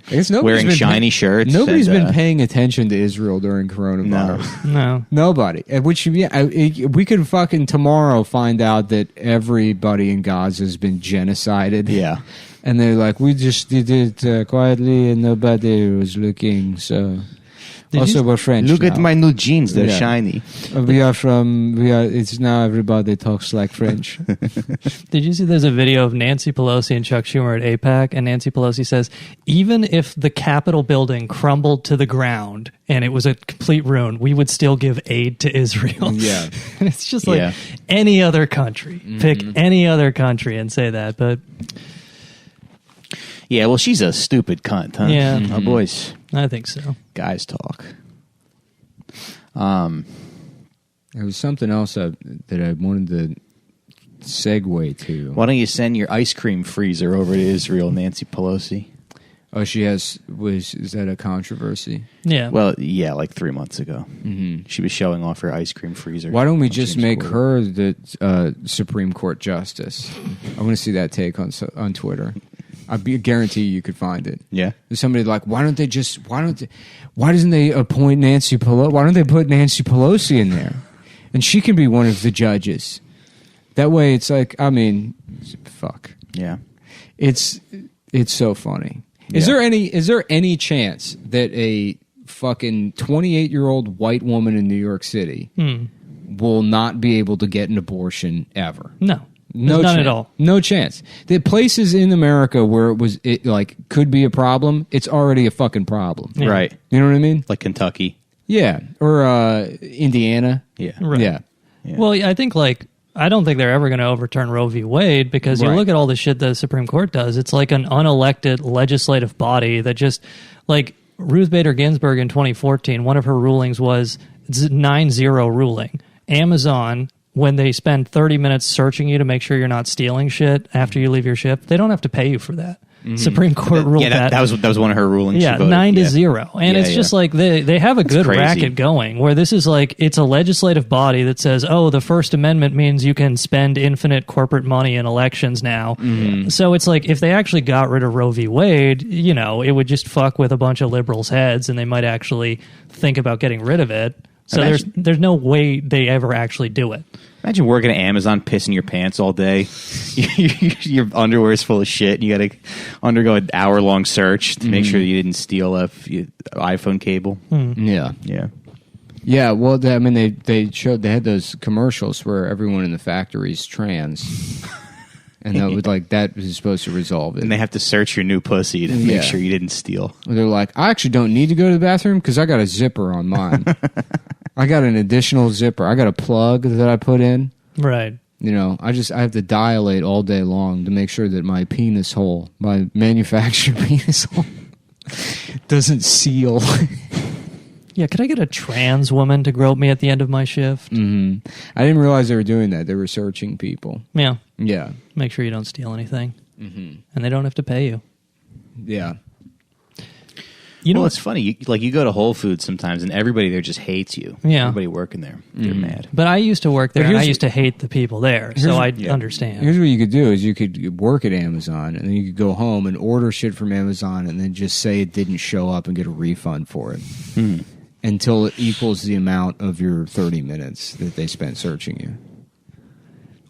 [SPEAKER 1] I guess
[SPEAKER 6] Wearing shiny shirts.
[SPEAKER 1] Nobody's
[SPEAKER 6] and,
[SPEAKER 1] been paying attention to Israel during coronavirus.
[SPEAKER 7] No.
[SPEAKER 1] Nobody. Which we could fucking tomorrow find out that everybody in Gaza has been genocided.
[SPEAKER 6] Yeah.
[SPEAKER 1] And they're like, we just did it quietly and nobody was looking. So also we're French.
[SPEAKER 6] Look at
[SPEAKER 1] now.
[SPEAKER 6] my new jeans. They're
[SPEAKER 1] Yeah.
[SPEAKER 6] shiny.
[SPEAKER 1] It's now everybody talks like French.
[SPEAKER 7] Did you see there's a video of Nancy Pelosi and Chuck Schumer at AIPAC, and Nancy Pelosi says, even if the Capitol building crumbled to the ground and it was a complete ruin, we would still give aid to Israel.
[SPEAKER 1] Yeah.
[SPEAKER 7] And it's just like
[SPEAKER 6] Yeah.
[SPEAKER 7] any other country. Pick any other country and say that. But
[SPEAKER 6] Yeah, well, she's a stupid cunt, huh?
[SPEAKER 7] Yeah.
[SPEAKER 6] Oh, boys.
[SPEAKER 7] I think so.
[SPEAKER 6] Guys talk.
[SPEAKER 1] There was something else that I wanted to segue to.
[SPEAKER 6] Why don't you send your ice cream freezer over to Israel, Nancy Pelosi?
[SPEAKER 1] Oh, is that a controversy?
[SPEAKER 7] Yeah.
[SPEAKER 6] Well, yeah, like 3 months ago. Mm-hmm. She was showing off her ice cream freezer.
[SPEAKER 1] Why don't we
[SPEAKER 6] on
[SPEAKER 1] just
[SPEAKER 6] James
[SPEAKER 1] make
[SPEAKER 6] Court.
[SPEAKER 1] her the Supreme Court justice? I want to see that take on Twitter. I guarantee you could find it.
[SPEAKER 6] Yeah.
[SPEAKER 1] There's somebody like, why doesn't they appoint Nancy Pelosi? Why don't they put Nancy Pelosi in there? And she can be one of the judges. That way it's like, I mean, fuck.
[SPEAKER 6] Yeah.
[SPEAKER 1] It's so funny.
[SPEAKER 6] Yeah.
[SPEAKER 1] Is there any chance that a fucking 28-year-old white woman in New York City will not be able to get an abortion ever?
[SPEAKER 7] No.
[SPEAKER 1] No
[SPEAKER 7] None
[SPEAKER 1] chance.
[SPEAKER 7] at all.
[SPEAKER 1] No chance. The places in America where it could be a problem, it's already a fucking problem.
[SPEAKER 7] Yeah.
[SPEAKER 6] Right.
[SPEAKER 1] You know what I mean?
[SPEAKER 6] Like Kentucky.
[SPEAKER 1] Yeah. Or Indiana.
[SPEAKER 6] Yeah.
[SPEAKER 7] Right.
[SPEAKER 1] Yeah.
[SPEAKER 6] Yeah.
[SPEAKER 7] Well, I think I don't think they're ever going to overturn Roe v. Wade because you
[SPEAKER 1] Right.
[SPEAKER 7] look at all the shit the Supreme Court does. It's like an unelected legislative body that just, like Ruth Bader Ginsburg in 2014, one of her rulings was 9-0 ruling. Amazon when they spend 30 minutes searching you to make sure you're not stealing shit after you leave your shift, they don't have to pay you for that. Supreme Court ruled
[SPEAKER 6] that was one of her rulings.
[SPEAKER 7] Yeah,
[SPEAKER 6] she voted.
[SPEAKER 7] 9-0. And it's just like they have a good
[SPEAKER 6] crazy.
[SPEAKER 7] racket going where this is like, it's a legislative body that says, oh, the First Amendment means you can spend infinite corporate money in elections now. So it's like, if they actually got rid of Roe v. Wade, you know, it would just fuck with a bunch of liberals' heads and they might actually think about getting rid of it. So there's no way they ever actually do it.
[SPEAKER 6] Imagine working at Amazon, pissing your pants all day. Your underwear is full of shit. And you got to undergo an hour-long search to make sure you didn't steal a iPhone cable.
[SPEAKER 1] Yeah. Well, they showed they had those commercials where everyone in the factory's trans, and that was supposed to resolve it.
[SPEAKER 6] And they have to search your new pussy to make sure you didn't steal.
[SPEAKER 1] They're like, I actually don't need to go to the bathroom because I got a zipper on mine. I got an additional zipper. I got a plug that I put in.
[SPEAKER 7] Right.
[SPEAKER 1] You know, I have to dilate all day long to make sure that my penis hole, my manufactured penis hole, doesn't seal.
[SPEAKER 7] Yeah, could I get a trans woman to grope me at the end of my shift?
[SPEAKER 1] I didn't realize they were doing that. They were searching people.
[SPEAKER 7] Yeah.
[SPEAKER 1] Yeah.
[SPEAKER 7] Make sure you don't steal anything. And they don't have to pay you.
[SPEAKER 1] Yeah.
[SPEAKER 7] You know,
[SPEAKER 6] it's funny. You go to Whole Foods sometimes, and everybody there just hates you.
[SPEAKER 7] Yeah.
[SPEAKER 6] Everybody working there, they're mad.
[SPEAKER 7] But I used to work there, and I used to hate the people there, so I understand.
[SPEAKER 1] Here's what you could do: is you could work at Amazon, and then you could go home and order shit from Amazon, and then just say it didn't show up and get a refund for it until it equals the amount of your 30 minutes that they spent searching you.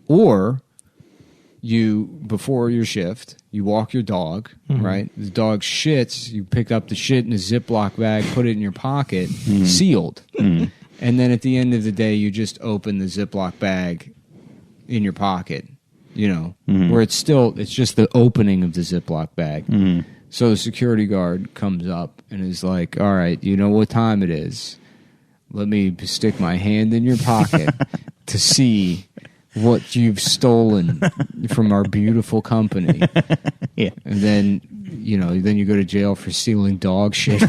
[SPEAKER 1] Or before your shift, you walk your dog, right? The dog shits, you pick up the shit in a Ziploc bag, put it in your pocket, sealed. And then at the end of the day, you just open the Ziploc bag in your pocket, you know, where it's just the opening of the Ziploc bag. So the security guard comes up and is like, all right, you know what time it is. Let me stick my hand in your pocket to see what you've stolen from our beautiful company.
[SPEAKER 6] Yeah.
[SPEAKER 1] And then, you know, you go to jail for stealing dog shit.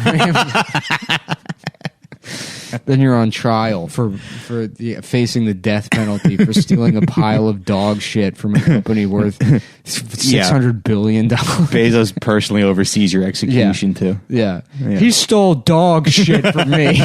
[SPEAKER 1] Then you're on trial for facing the death penalty for stealing a pile of dog shit from a company worth $600 billion.
[SPEAKER 6] Bezos personally oversees your execution, too.
[SPEAKER 1] Yeah. He stole dog shit from me.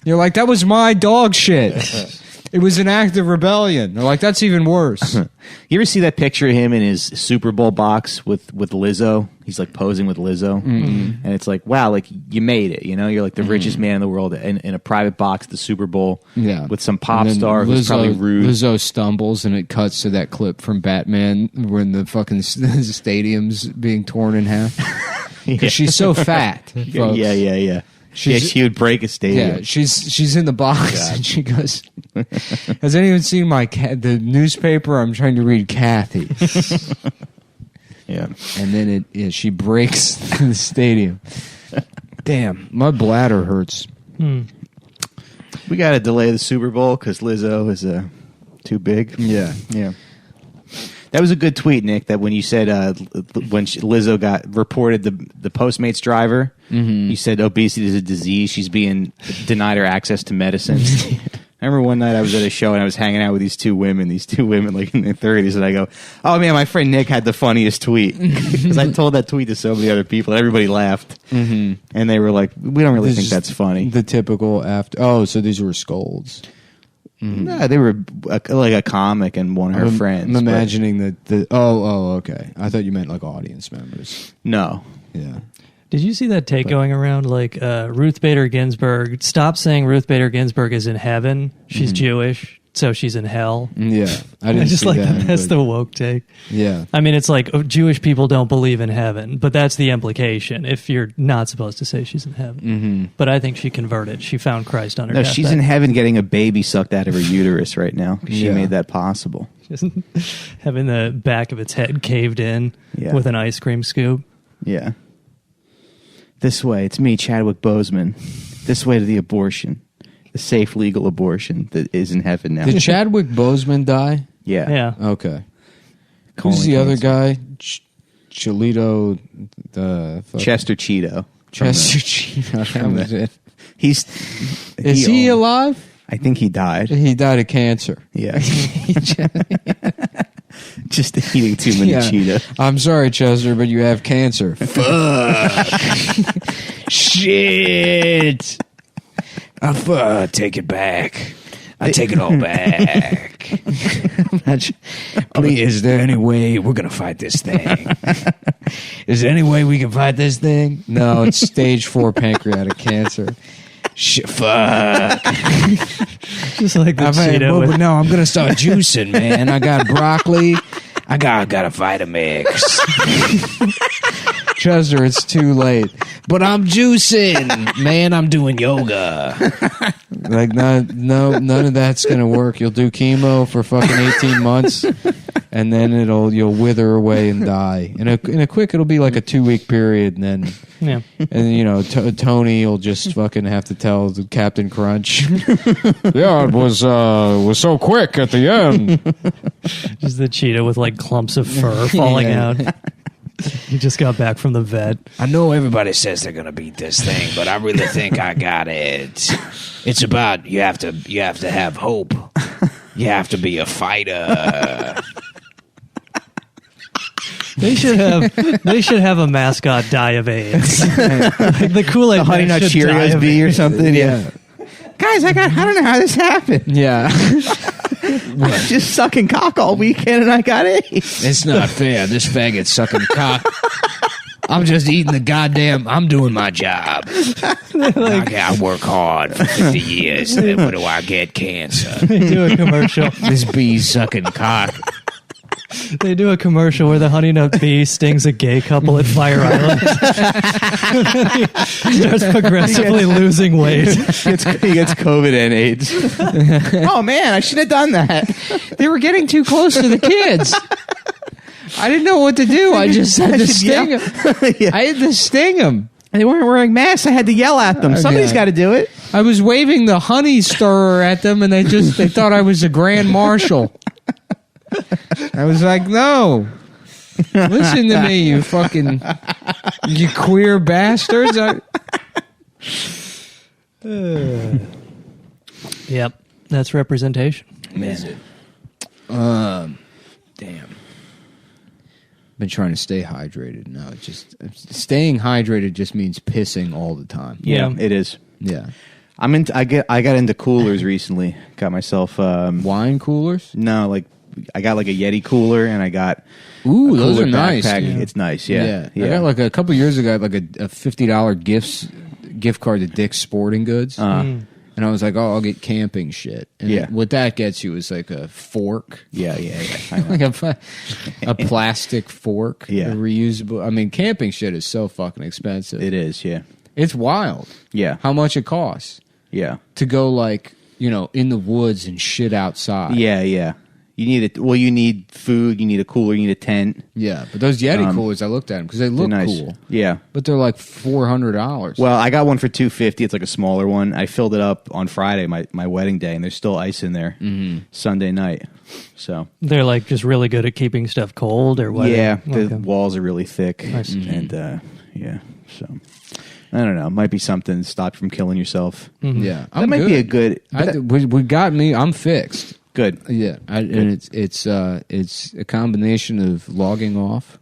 [SPEAKER 1] You're like, that was my dog shit. It was an act of rebellion. They're like, that's even worse.
[SPEAKER 6] You ever see that picture of him in his Super Bowl box with Lizzo? He's like posing with Lizzo. And it's like, wow, like you made it. You know, you're like the richest man in the world in a private box at the Super Bowl with some pop star who's probably rude.
[SPEAKER 1] Lizzo stumbles and it cuts to that clip from Batman when the fucking stadium's being torn in half. Because she's so fat. Folks.
[SPEAKER 6] Yeah. She would break a stadium.
[SPEAKER 1] Yeah, she's in the box and she goes, has anyone seen the newspaper? I'm trying to read Kathy.
[SPEAKER 6] Yeah.
[SPEAKER 1] And then she breaks the stadium. Damn, my bladder hurts.
[SPEAKER 6] We got to delay the Super Bowl because Lizzo is too big.
[SPEAKER 1] Yeah.
[SPEAKER 6] That was a good tweet, Nick, that when you said when Lizzo got reported the Postmates driver, you said obesity is a disease. She's being denied her access to medicine. I remember one night I was at a show and I was hanging out with these two women like in their 30s, and I go, oh man, my friend Nick had the funniest tweet. Because I told that tweet to so many other people, and everybody laughed. And they were like, we don't really think that's funny.
[SPEAKER 1] The typical after, so these were scolds.
[SPEAKER 6] No, they were like a comic and one of her friends.
[SPEAKER 1] I'm imagining that okay. I thought you meant like audience members.
[SPEAKER 6] No.
[SPEAKER 1] Yeah.
[SPEAKER 7] Did you see that take going around like Ruth Bader Ginsburg? Stop saying Ruth Bader Ginsburg is in heaven. She's Jewish, so she's in hell.
[SPEAKER 1] Yeah.
[SPEAKER 7] I just like that's the woke take.
[SPEAKER 1] Yeah.
[SPEAKER 7] I mean, it's like Jewish people don't believe in heaven, but that's the implication if you're not supposed to say she's in heaven. But I think she converted. She found Christ on her deathbed.
[SPEAKER 6] She's in heaven getting a baby sucked out of her uterus right now. She made that possible.
[SPEAKER 7] Having the back of its head caved in with an ice cream scoop.
[SPEAKER 6] Yeah. This way, it's me, Chadwick Boseman. This way to the abortion. The safe, legal abortion that is in heaven now.
[SPEAKER 1] Did Chadwick Boseman die?
[SPEAKER 6] Yeah.
[SPEAKER 7] Yeah.
[SPEAKER 1] Okay. Who's the other guy? Cholito,
[SPEAKER 6] Chester Cheeto.
[SPEAKER 1] Chester Cheeto. That was it.
[SPEAKER 6] Is he alive? I think he died.
[SPEAKER 1] He died of cancer.
[SPEAKER 6] Yeah. Just eating too many cheetah.
[SPEAKER 1] I'm sorry, Chester, but you have cancer.
[SPEAKER 2] Fuck. Shit. I'll take it back. I take it all back. Please, is there any way we're going to fight this thing? Is there any way we can fight this thing?
[SPEAKER 1] No, it's stage 4 pancreatic cancer.
[SPEAKER 2] Fuck.
[SPEAKER 7] Just like the cheetah.
[SPEAKER 2] No, I'm going to start juicing, man. I got broccoli. I got a Vitamix.
[SPEAKER 1] Chester, it's too late.
[SPEAKER 2] But I'm juicing. Man, I'm doing yoga.
[SPEAKER 1] Like, none of that's going to work. You'll do chemo for fucking 18 months, and then you'll wither away and die. In a quick, it'll be like a 2-week period, and then...
[SPEAKER 7] Yeah.
[SPEAKER 1] And Tony will just fucking have to tell Captain Crunch. Yeah, it was so quick at the end.
[SPEAKER 7] Just the cheetah with like clumps of fur falling out. He just got back from the vet.
[SPEAKER 2] I know everybody says they're gonna beat this thing, but I really think I got it. It's about you have to have hope. You have to be a fighter.
[SPEAKER 7] They should have a mascot die of AIDS. Like the Kool-Aid
[SPEAKER 6] The Honey Nut Cheerios bee or something. Yeah. Guys, I don't know how this happened.
[SPEAKER 1] Yeah.
[SPEAKER 6] Just sucking cock all weekend and I got AIDS.
[SPEAKER 2] It's not fair. This faggot's sucking cock. I'm just eating the goddamn... I'm doing my job. I work hard for 50 years. And then what do I get? Cancer.
[SPEAKER 7] They do a commercial.
[SPEAKER 2] This bee's sucking cock.
[SPEAKER 7] They do a commercial where the honey nut bee stings a gay couple at Fire Island. He starts progressively losing weight.
[SPEAKER 6] He gets COVID and AIDS. Oh man, I should have done that.
[SPEAKER 1] They were getting too close to the kids. I didn't know what to do. I just had to sting them.
[SPEAKER 6] Yeah.
[SPEAKER 1] I had to sting them.
[SPEAKER 6] They weren't wearing masks. I had to yell at them. Somebody's got to do it.
[SPEAKER 1] I was waving the honey stirrer at them, and they thought I was a grand marshal. I was like, no. Listen to me, you fucking... You queer bastards.
[SPEAKER 7] Yep, that's representation.
[SPEAKER 2] Man. Damn.
[SPEAKER 1] Been trying to stay hydrated. No, it's just... Staying hydrated just means pissing all the time.
[SPEAKER 7] Yeah.
[SPEAKER 6] It is.
[SPEAKER 1] Yeah.
[SPEAKER 6] I got into coolers recently. Got myself
[SPEAKER 1] Wine coolers?
[SPEAKER 6] No, like I got like a Yeti cooler and I got
[SPEAKER 1] Ooh, those
[SPEAKER 6] cooler
[SPEAKER 1] are nice.
[SPEAKER 6] backpack.
[SPEAKER 1] Yeah.
[SPEAKER 6] It's nice, yeah.
[SPEAKER 1] I got like a couple years ago, I had like a $50 gift card to Dick's Sporting Goods. And I was like, oh, I'll get camping shit. And
[SPEAKER 6] Yeah.
[SPEAKER 1] what that gets you is like a fork.
[SPEAKER 6] Yeah. I know.
[SPEAKER 1] Like a plastic fork.
[SPEAKER 6] Yeah.
[SPEAKER 1] A reusable. I mean, camping shit is so fucking expensive.
[SPEAKER 6] It is, yeah.
[SPEAKER 1] It's wild.
[SPEAKER 6] Yeah.
[SPEAKER 1] How much it costs
[SPEAKER 6] Yeah.
[SPEAKER 1] to go like, in the woods and shit outside.
[SPEAKER 6] Yeah. You need it. Well, you need food. You need a cooler. You need a tent.
[SPEAKER 1] Yeah. But those Yeti coolers, I looked at them because they look
[SPEAKER 6] They're nice.
[SPEAKER 1] cool.
[SPEAKER 6] Yeah.
[SPEAKER 1] But they're like $400.
[SPEAKER 6] Well, I got one for $250. It's like a smaller one. I filled it up on Friday, my wedding day, and there's still ice in there. Sunday night. So
[SPEAKER 7] They're like just really good at keeping stuff cold or what?
[SPEAKER 6] yeah,
[SPEAKER 7] Okay.
[SPEAKER 6] the walls are really thick,
[SPEAKER 7] Nice.
[SPEAKER 6] and yeah. So I don't know. It might be something to stop you from killing yourself.
[SPEAKER 1] Yeah.
[SPEAKER 6] That might be a good.
[SPEAKER 1] What got me, I'm fixed.
[SPEAKER 6] Good.
[SPEAKER 1] Yeah, and it's a combination of logging off,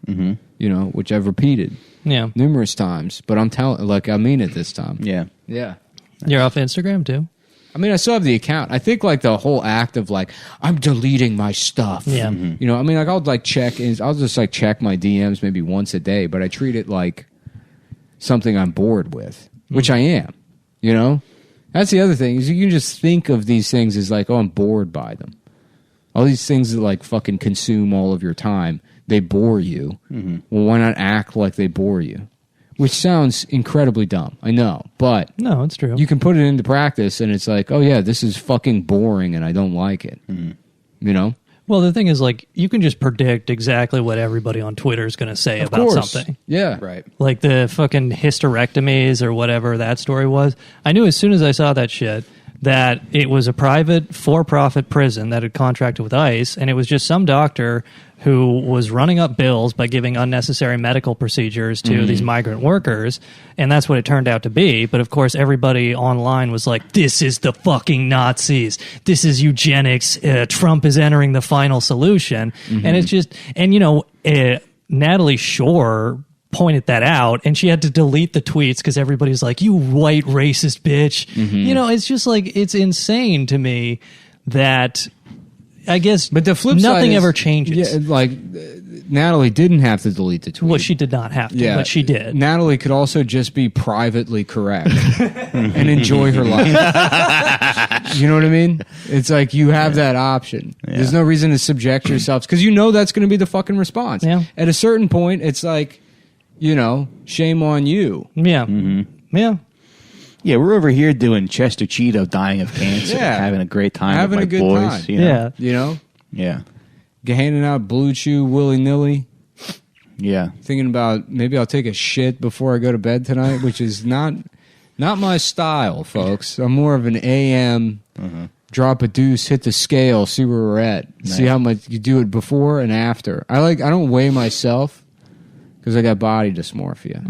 [SPEAKER 1] which I've repeated
[SPEAKER 7] Yeah.
[SPEAKER 1] numerous times, but I mean it this time.
[SPEAKER 6] Yeah.
[SPEAKER 1] Yeah.
[SPEAKER 7] You're off Instagram too?
[SPEAKER 1] I mean, I still have the account. I think like the whole act of like I'm deleting my stuff.
[SPEAKER 7] Yeah.
[SPEAKER 1] I mean, like I'll like I'll just like check my DMs maybe once a day, but I treat it like something I'm bored with, which I am. That's the other thing is you can just think of these things as like, oh, I'm bored by them. All these things that like fucking consume all of your time, they bore you. Well, why not act like they bore you? Which sounds incredibly dumb, I know, but
[SPEAKER 7] No, it's true.
[SPEAKER 1] you can put it into practice and it's like, oh yeah, this is fucking boring and I don't like it.
[SPEAKER 7] Well, the thing is, like, you can just predict exactly what everybody on Twitter is going to say about something.
[SPEAKER 1] Yeah.
[SPEAKER 6] Right.
[SPEAKER 7] Like the fucking hysterectomies or whatever that story was. I knew as soon as I saw that shit that it was a private, for-profit prison that had contracted with ICE, and it was just some doctor who was running up bills by giving unnecessary medical procedures to these migrant workers, and that's what it turned out to be. But of course, everybody online was like, this is the fucking Nazis. This is eugenics. Trump is entering the final solution. And it's just, and Natalie Shore pointed that out, and she had to delete the tweets because everybody's like, you white racist bitch. It's just like, it's insane to me that, I guess,
[SPEAKER 1] but the flip side
[SPEAKER 7] nothing
[SPEAKER 1] is,
[SPEAKER 7] ever changes.
[SPEAKER 1] Yeah, like Natalie didn't have to delete the tweet.
[SPEAKER 7] Well, she did not have to, but she did.
[SPEAKER 1] Natalie could also just be privately correct and enjoy her life. You know what I mean? It's like you have that option. Yeah. There's no reason to subject yourself because that's going to be the fucking response.
[SPEAKER 7] Yeah.
[SPEAKER 1] At a certain point, it's like, shame on you.
[SPEAKER 7] Yeah. Yeah.
[SPEAKER 6] Yeah, we're over here doing Chester Cheeto dying of cancer, having a great time
[SPEAKER 1] having
[SPEAKER 6] with
[SPEAKER 1] a good
[SPEAKER 6] boys.
[SPEAKER 1] time.
[SPEAKER 7] Yeah.
[SPEAKER 6] Yeah.
[SPEAKER 1] Handing out Blue Chew willy-nilly.
[SPEAKER 6] Yeah.
[SPEAKER 1] Thinking about maybe I'll take a shit before I go to bed tonight, which is not my style, folks. I'm more of an AM, drop a deuce, hit the scale, see where we're at. Nice. See how much you do it before and after. I don't weigh myself. Because I got body dysmorphia.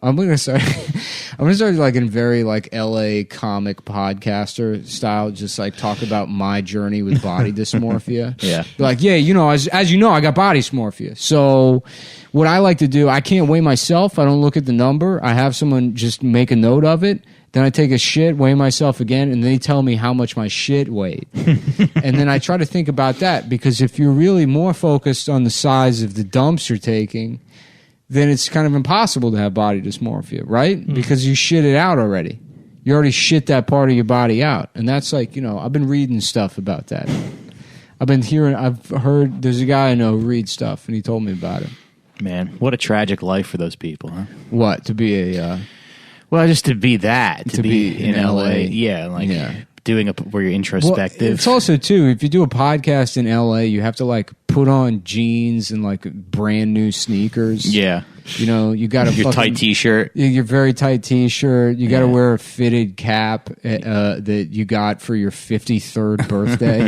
[SPEAKER 1] I'm gonna start. I'm gonna start like in very like LA comic podcaster style, just like talk about my journey with body dysmorphia.
[SPEAKER 6] Yeah,
[SPEAKER 1] like as you know, I got body dysmorphia. So what I like to do, I can't weigh myself. I don't look at the number. I have someone just make a note of it. Then I take a shit, weigh myself again, and they tell me how much my shit weighed. And then I try to think about that because if you're really more focused on the size of the dumps you're taking, then it's kind of impossible to have body dysmorphia, right? Because you shit it out already. You already shit that part of your body out. And that's like, I've been reading stuff about that. I've heard, there's a guy I know who reads stuff, and he told me about it.
[SPEAKER 6] Man, what a tragic life for those people, huh?
[SPEAKER 1] What? To be a...
[SPEAKER 6] well, just to be that.
[SPEAKER 1] To be in LA.
[SPEAKER 6] Yeah, doing where you're introspective.
[SPEAKER 1] Well, it's also, too, if you do a podcast in LA, you have to, like, put on jeans and, like, brand new sneakers.
[SPEAKER 6] Yeah.
[SPEAKER 1] You got to
[SPEAKER 6] your tight T-shirt.
[SPEAKER 1] Your very tight T-shirt. You got to wear a fitted cap that you got for your 53rd birthday.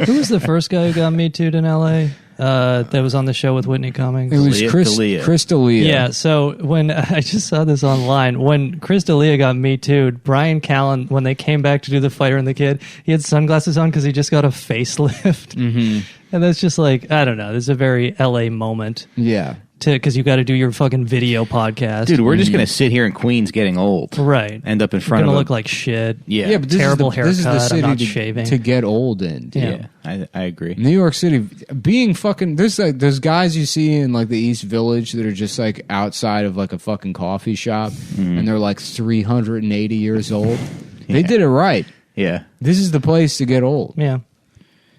[SPEAKER 7] Who was the first guy who got Me Too'd in L.A.? That was on the show with Whitney Cummings?
[SPEAKER 1] It was Chris D'Elia.
[SPEAKER 7] Yeah, so when I just saw this online, when Chris D'Elia got Me Too'd, Brian Callen, when they came back to do The Fighter and the Kid, he had sunglasses on because he just got a facelift. And that's just like, I don't know, this is a very LA moment.
[SPEAKER 1] Yeah.
[SPEAKER 7] Because you got to do your fucking video podcast.
[SPEAKER 6] Dude, we're just going to sit here in Queens getting old.
[SPEAKER 7] Right.
[SPEAKER 6] End up in front
[SPEAKER 7] of
[SPEAKER 6] going
[SPEAKER 7] to look like shit.
[SPEAKER 6] Yeah.
[SPEAKER 1] But
[SPEAKER 7] terrible haircut.
[SPEAKER 1] This is the city
[SPEAKER 7] I'm not shaving.
[SPEAKER 1] To get old in.
[SPEAKER 7] Yeah.
[SPEAKER 6] I agree.
[SPEAKER 1] New York City, being fucking... There's guys you see in like the East Village that are just like outside of like a fucking coffee shop and they're like 380 years old. They did it right.
[SPEAKER 6] Yeah.
[SPEAKER 1] This is the place to get old.
[SPEAKER 7] Yeah.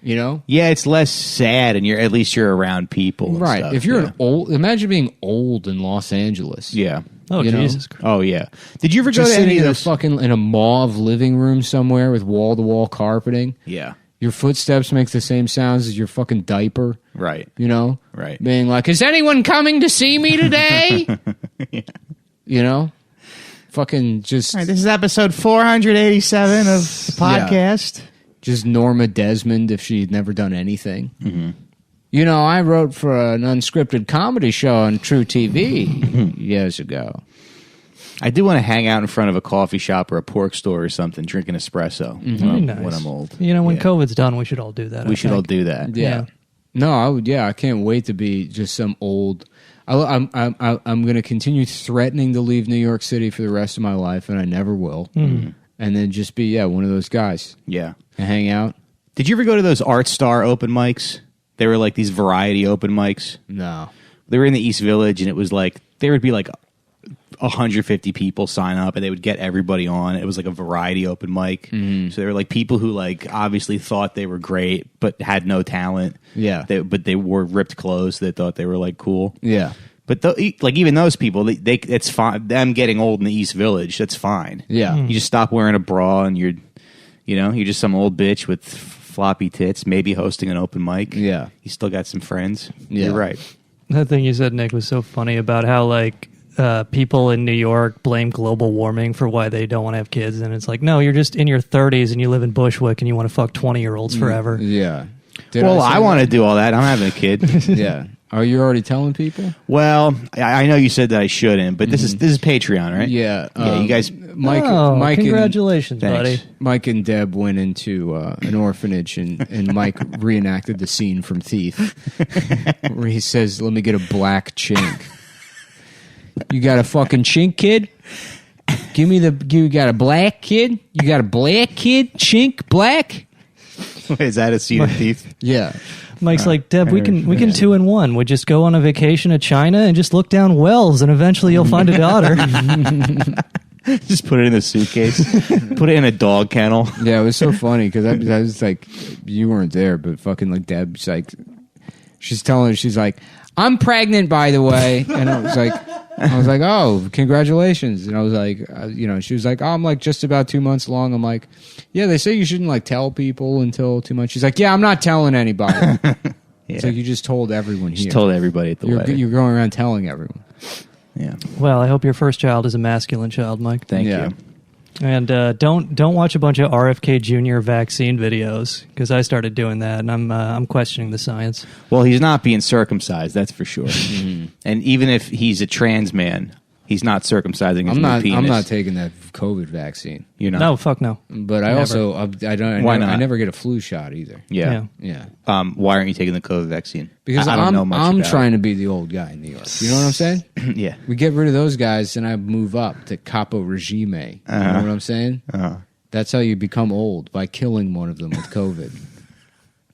[SPEAKER 6] Yeah, it's less sad, and at least you're around people, and
[SPEAKER 1] right?
[SPEAKER 6] stuff,
[SPEAKER 1] If you're imagine being old in Los Angeles.
[SPEAKER 6] Yeah.
[SPEAKER 7] Oh, Jesus Christ.
[SPEAKER 6] Oh, yeah. Did you ever
[SPEAKER 1] just
[SPEAKER 6] go to any
[SPEAKER 1] sitting
[SPEAKER 6] of
[SPEAKER 1] in in a mauve living room somewhere with wall to wall carpeting?
[SPEAKER 6] Yeah.
[SPEAKER 1] Your footsteps make the same sounds as your fucking diaper.
[SPEAKER 6] Right.
[SPEAKER 1] Right. Being like, is anyone coming to see me today? Yeah. Fucking just.
[SPEAKER 6] All right, this is episode 487 of the podcast.
[SPEAKER 1] Yeah. Just Norma Desmond if she'd never done anything. I wrote for an unscripted comedy show on True TV years ago.
[SPEAKER 6] I do want to hang out in front of a coffee shop or a pork store or something, drinking espresso when I'm old.
[SPEAKER 7] When COVID's done, we should all do that.
[SPEAKER 6] We should all do that.
[SPEAKER 1] Yeah. No, I would. Yeah, I can't wait to be just some old. I'm going to continue threatening to leave New York City for the rest of my life, and I never will. And then just be one of those guys.
[SPEAKER 6] Yeah.
[SPEAKER 1] And hang out.
[SPEAKER 6] Did you ever go to those Art Star open mics? They were like these variety open mics.
[SPEAKER 1] No.
[SPEAKER 6] They were in the East Village, and it was like there would be like 150 people sign up, and they would get everybody on. It was like a variety open mic. So they were like people who like obviously thought they were great, but had no talent.
[SPEAKER 1] Yeah.
[SPEAKER 6] But they wore ripped clothes. They thought they were like cool.
[SPEAKER 1] Yeah.
[SPEAKER 6] But like even those people, they it's fine. Them getting old in the East Village, that's fine.
[SPEAKER 1] Yeah.
[SPEAKER 6] You just stop wearing a bra, and you're just some old bitch with floppy tits, maybe hosting an open mic.
[SPEAKER 1] Yeah.
[SPEAKER 6] You still got some friends.
[SPEAKER 1] Yeah.
[SPEAKER 6] You're right.
[SPEAKER 7] That thing you said, Nick, was so funny about how like people in New York blame global warming for why they don't want to have kids, and it's like, no, you're just in your 30s and you live in Bushwick and you want to fuck 20-year-olds forever.
[SPEAKER 1] Yeah.
[SPEAKER 6] Well, I want to do all that. I'm having a kid.
[SPEAKER 1] Yeah. Are you already telling people?
[SPEAKER 6] Well, I know you said that I shouldn't, but this is Patreon, right?
[SPEAKER 1] Yeah.
[SPEAKER 6] Yeah, you guys.
[SPEAKER 1] Mike
[SPEAKER 7] congratulations,
[SPEAKER 6] Thanks.
[SPEAKER 7] buddy.
[SPEAKER 1] Mike and Deb went into an orphanage, and Mike reenacted the scene from Thief, where he says, "Let me get a black chink." You got a fucking chink, kid? Give me you got a black kid? You got a black kid? Chink, black?
[SPEAKER 6] Is that a scene of Thief?
[SPEAKER 1] Yeah.
[SPEAKER 7] Mike's like, Deb, we can 2-in-1. We just go on a vacation to China and just look down wells, and eventually you'll find a daughter.
[SPEAKER 6] Just put it in a suitcase. Put it in a dog kennel.
[SPEAKER 1] Yeah, it was so funny because I was like, you weren't there, but fucking like Deb's like, she's telling her, she's like, I'm pregnant, by the way, and I was like, oh, congratulations, and I was like, she was like, oh, I'm like just about 2 months along. I'm like, yeah, they say you shouldn't like tell people until 2 months. She's like, yeah, I'm not telling anybody.
[SPEAKER 6] Yeah.
[SPEAKER 1] It's like you just told everyone here.
[SPEAKER 6] Just told everybody at the wedding.
[SPEAKER 1] You're going around telling everyone.
[SPEAKER 6] Yeah.
[SPEAKER 7] Well, I hope your first child is a masculine child, Mike.
[SPEAKER 6] Thank you.
[SPEAKER 7] And don't watch a bunch of RFK Jr. vaccine videos, because I started doing that, and I'm questioning the science.
[SPEAKER 6] Well, he's not being circumcised, that's for sure. And even if he's a trans man, he's not circumcising his new penis.
[SPEAKER 1] I'm not taking that COVID vaccine.
[SPEAKER 6] You know?
[SPEAKER 7] No, fuck no.
[SPEAKER 1] But I
[SPEAKER 7] Never.
[SPEAKER 1] also I don't.
[SPEAKER 6] Why not?
[SPEAKER 1] I never get a flu shot either.
[SPEAKER 6] Yeah.
[SPEAKER 1] Yeah.
[SPEAKER 6] Why aren't you taking the COVID vaccine?
[SPEAKER 1] Because
[SPEAKER 6] I don't know much
[SPEAKER 1] I'm
[SPEAKER 6] about
[SPEAKER 1] trying to be the old guy in New York. You know what I'm saying?
[SPEAKER 6] Yeah.
[SPEAKER 1] We get rid of those guys, and I move up to capo regime. You know what I'm saying? That's how you become old, by killing one of them with COVID.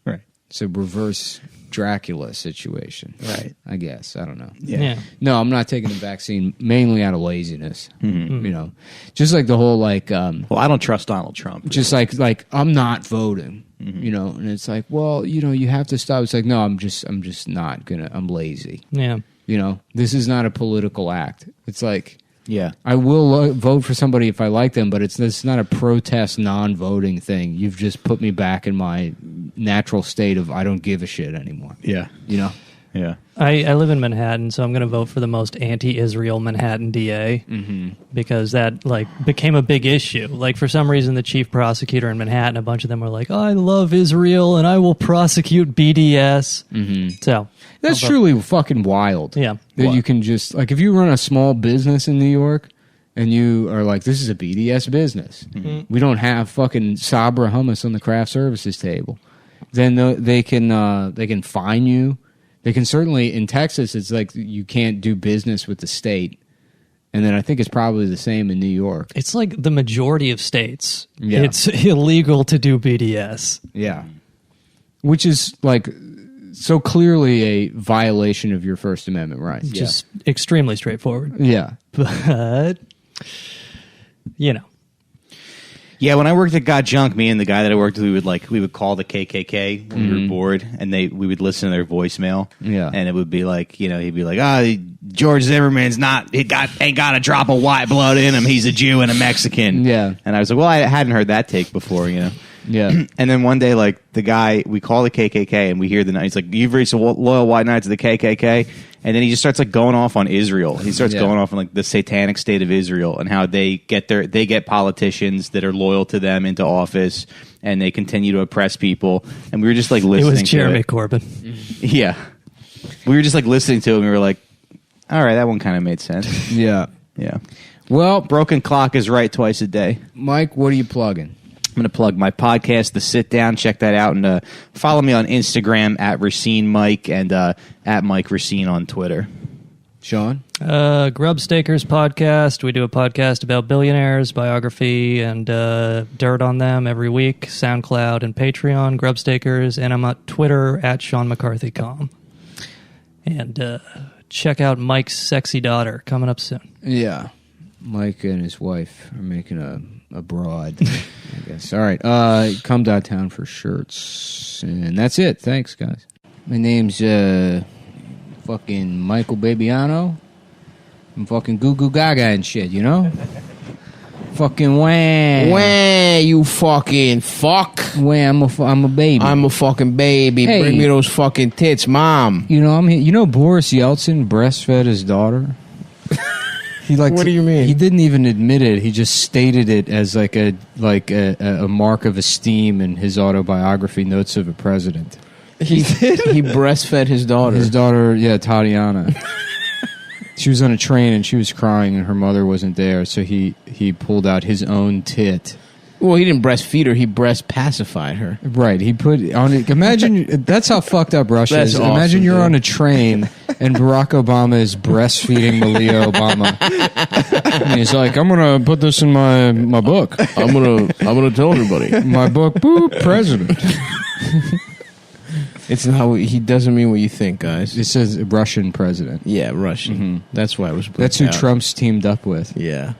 [SPEAKER 6] Right.
[SPEAKER 1] It's a reverse Dracula situation.
[SPEAKER 6] Right.
[SPEAKER 1] I guess. I don't know.
[SPEAKER 7] Yeah.
[SPEAKER 1] No, I'm not taking the vaccine mainly out of laziness. You know, just like the whole like.
[SPEAKER 6] Well, I don't trust Donald Trump.
[SPEAKER 1] Just like I'm not voting. You know, and it's like, well, you have to stop. It's like, no, I'm just not gonna. I'm lazy.
[SPEAKER 7] Yeah.
[SPEAKER 1] You know, this is not a political act. It's like,
[SPEAKER 6] yeah.
[SPEAKER 1] I will vote for somebody if I like them, but it's not a protest non-voting thing. You've just put me back in my natural state of I don't give a shit anymore.
[SPEAKER 6] Yeah.
[SPEAKER 1] You know?
[SPEAKER 6] Yeah.
[SPEAKER 7] I live in Manhattan, so I'm going to vote for the most anti-Israel Manhattan DA because that became a big issue. Like, for some reason, the chief prosecutor in Manhattan, a bunch of them were like, I love Israel and I will prosecute BDS. So
[SPEAKER 1] That's truly fucking wild.
[SPEAKER 7] Yeah.
[SPEAKER 1] That you can just, like, if you run a small business in New York and you are like, this is a BDS business. We don't have fucking Sabra hummus on the craft services table. Then they can fine you. They can certainly, in Texas, it's like you can't do business with the state. And then I think it's probably the same in New York.
[SPEAKER 7] it's like the majority of states.
[SPEAKER 1] Yeah.
[SPEAKER 7] It's illegal to do BDS.
[SPEAKER 1] Yeah. Which is like so clearly a violation of your First Amendment rights.
[SPEAKER 7] Just extremely straightforward.
[SPEAKER 1] Yeah.
[SPEAKER 7] But,
[SPEAKER 6] Yeah, when I worked at Got Junk, me and the guy that I worked with, we would call the KKK when we were bored, and we would listen to their voicemail.
[SPEAKER 1] Yeah.
[SPEAKER 6] And it would be like, he'd be like, George Zimmerman's ain't got a drop of white blood in him. He's a Jew and a Mexican.
[SPEAKER 1] Yeah.
[SPEAKER 6] And I was like, well, I hadn't heard that take before,
[SPEAKER 1] Yeah.
[SPEAKER 6] And then one day, the guy, we call the KKK, and we hear he's like, you've reached the loyal white knights of the KKK. And then he just starts going off on Israel. He starts going off on the satanic state of Israel and how they get politicians that are loyal to them into office, and they continue to oppress people. And we were just listening.
[SPEAKER 7] it was
[SPEAKER 6] to
[SPEAKER 7] Jeremy
[SPEAKER 6] it.
[SPEAKER 7] Corbyn.
[SPEAKER 6] Yeah, we were just listening to it, and we were like, all right, that one kind of made sense.
[SPEAKER 1] Yeah.
[SPEAKER 6] Yeah.
[SPEAKER 1] Well,
[SPEAKER 6] Broken clock is right twice a day.
[SPEAKER 1] Mike, what are you plugging?
[SPEAKER 6] I'm going to plug my podcast, The Sit Down. Check that out. And follow me on Instagram at Racine Mike and at Mike Racine on Twitter.
[SPEAKER 1] Sean?
[SPEAKER 7] Grub Stakers podcast. We do a podcast about billionaires, biography, and dirt on them every week. SoundCloud and Patreon, Grub Stakers. And I'm on Twitter at Sean McCarthy.com. And check out Mike's Sexy Daughter coming up soon.
[SPEAKER 1] Yeah. Mike and his wife are making a broad, I guess. All right. CumTown for shirts. And that's it. Thanks, guys. My name's fucking Michael Babiano. I'm fucking Goo Goo Gaga and shit, you know? Fucking wham.
[SPEAKER 2] Wham, you fucking fuck.
[SPEAKER 1] Wham, I'm a baby.
[SPEAKER 2] I'm a fucking baby.
[SPEAKER 1] Hey.
[SPEAKER 2] Bring me those fucking tits, mom.
[SPEAKER 1] You know, I'm here. You know Boris Yeltsin breastfed his daughter?
[SPEAKER 2] What do you mean?
[SPEAKER 1] He didn't even admit it. He just stated it as like a mark of esteem in his autobiography, Notes of a President.
[SPEAKER 2] He breastfed his daughter.
[SPEAKER 1] His daughter, Tatiana. She was on a train and she was crying and her mother wasn't there, so he pulled out his own tit.
[SPEAKER 2] Well, he didn't breastfeed her. He breast pacified her.
[SPEAKER 1] Right. He put on it. Imagine that's how fucked up Russia is.
[SPEAKER 2] Awesome,
[SPEAKER 1] imagine you're
[SPEAKER 2] dude.
[SPEAKER 1] on a train and Barack Obama is breastfeeding Malia Obama. And he's like, I'm gonna put this in my book.
[SPEAKER 2] I'm gonna tell everybody.
[SPEAKER 1] My book, boop, president.
[SPEAKER 2] It's not. He doesn't mean what you think, guys.
[SPEAKER 1] It says Russian president.
[SPEAKER 2] Yeah, Russian.
[SPEAKER 1] Mm-hmm.
[SPEAKER 2] That's why it was.
[SPEAKER 1] That's who
[SPEAKER 2] out.
[SPEAKER 1] Trump's teamed up with.
[SPEAKER 2] Yeah,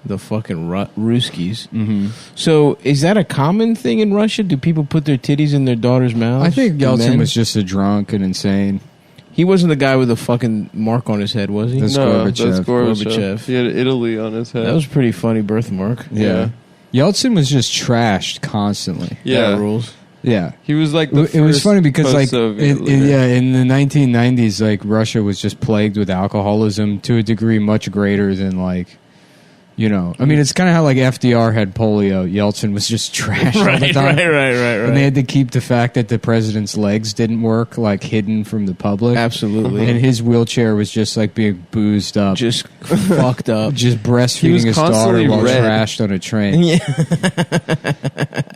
[SPEAKER 2] the fucking Ruskies.
[SPEAKER 1] Mm-hmm.
[SPEAKER 2] So, is that a common thing in Russia? Do people put their titties in their daughters' mouths?
[SPEAKER 1] I think
[SPEAKER 2] The
[SPEAKER 1] Yeltsin
[SPEAKER 2] men?
[SPEAKER 1] was just a drunk and insane.
[SPEAKER 2] He wasn't the guy with the fucking mark on his head, was he?
[SPEAKER 1] That's
[SPEAKER 3] No,
[SPEAKER 1] Gorbachev.
[SPEAKER 3] that's Gorbachev.
[SPEAKER 2] Gorbachev.
[SPEAKER 3] He had Italy on his head.
[SPEAKER 2] That was a pretty funny birthmark.
[SPEAKER 1] Yeah. Yeltsin was just trashed constantly.
[SPEAKER 3] yeah.
[SPEAKER 2] That rules.
[SPEAKER 1] Yeah.
[SPEAKER 3] He was like the
[SPEAKER 1] It was
[SPEAKER 3] first
[SPEAKER 1] funny because like
[SPEAKER 3] post-Soviet leader.
[SPEAKER 1] in the 1990s, like Russia was just plagued with alcoholism to a degree much greater than like, you know, I mean, it's kind of how like FDR had polio. Yeltsin was just trash all the time.
[SPEAKER 2] right.
[SPEAKER 1] And they had to keep the fact that the president's legs didn't work like hidden from the public.
[SPEAKER 2] Absolutely.
[SPEAKER 1] And his wheelchair was just like being boozed up.
[SPEAKER 2] Just fucked up.
[SPEAKER 1] Just
[SPEAKER 3] He was
[SPEAKER 1] breastfeeding his daughter
[SPEAKER 3] constantly
[SPEAKER 1] while
[SPEAKER 3] red.
[SPEAKER 1] trashed on a train.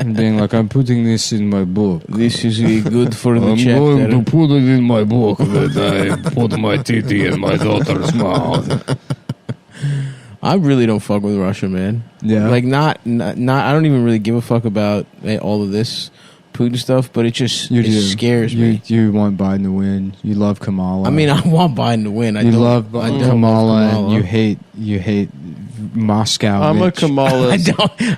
[SPEAKER 1] And being like, I'm putting this in my book.
[SPEAKER 2] This is good for the
[SPEAKER 1] I'm
[SPEAKER 2] chapter.
[SPEAKER 1] going to put it in my book that I put my titty in my daughter's mouth.
[SPEAKER 2] I really don't fuck with Russia, man.
[SPEAKER 1] Yeah.
[SPEAKER 2] Like not. I don't even really give a fuck about all of this Putin stuff, but it just scares me.
[SPEAKER 1] You want Biden to win. You love Kamala.
[SPEAKER 2] I mean, I want Biden to win.
[SPEAKER 1] you love Kamala, and you hate Moscow.
[SPEAKER 3] I'm
[SPEAKER 1] Mitch.
[SPEAKER 3] a Kamala.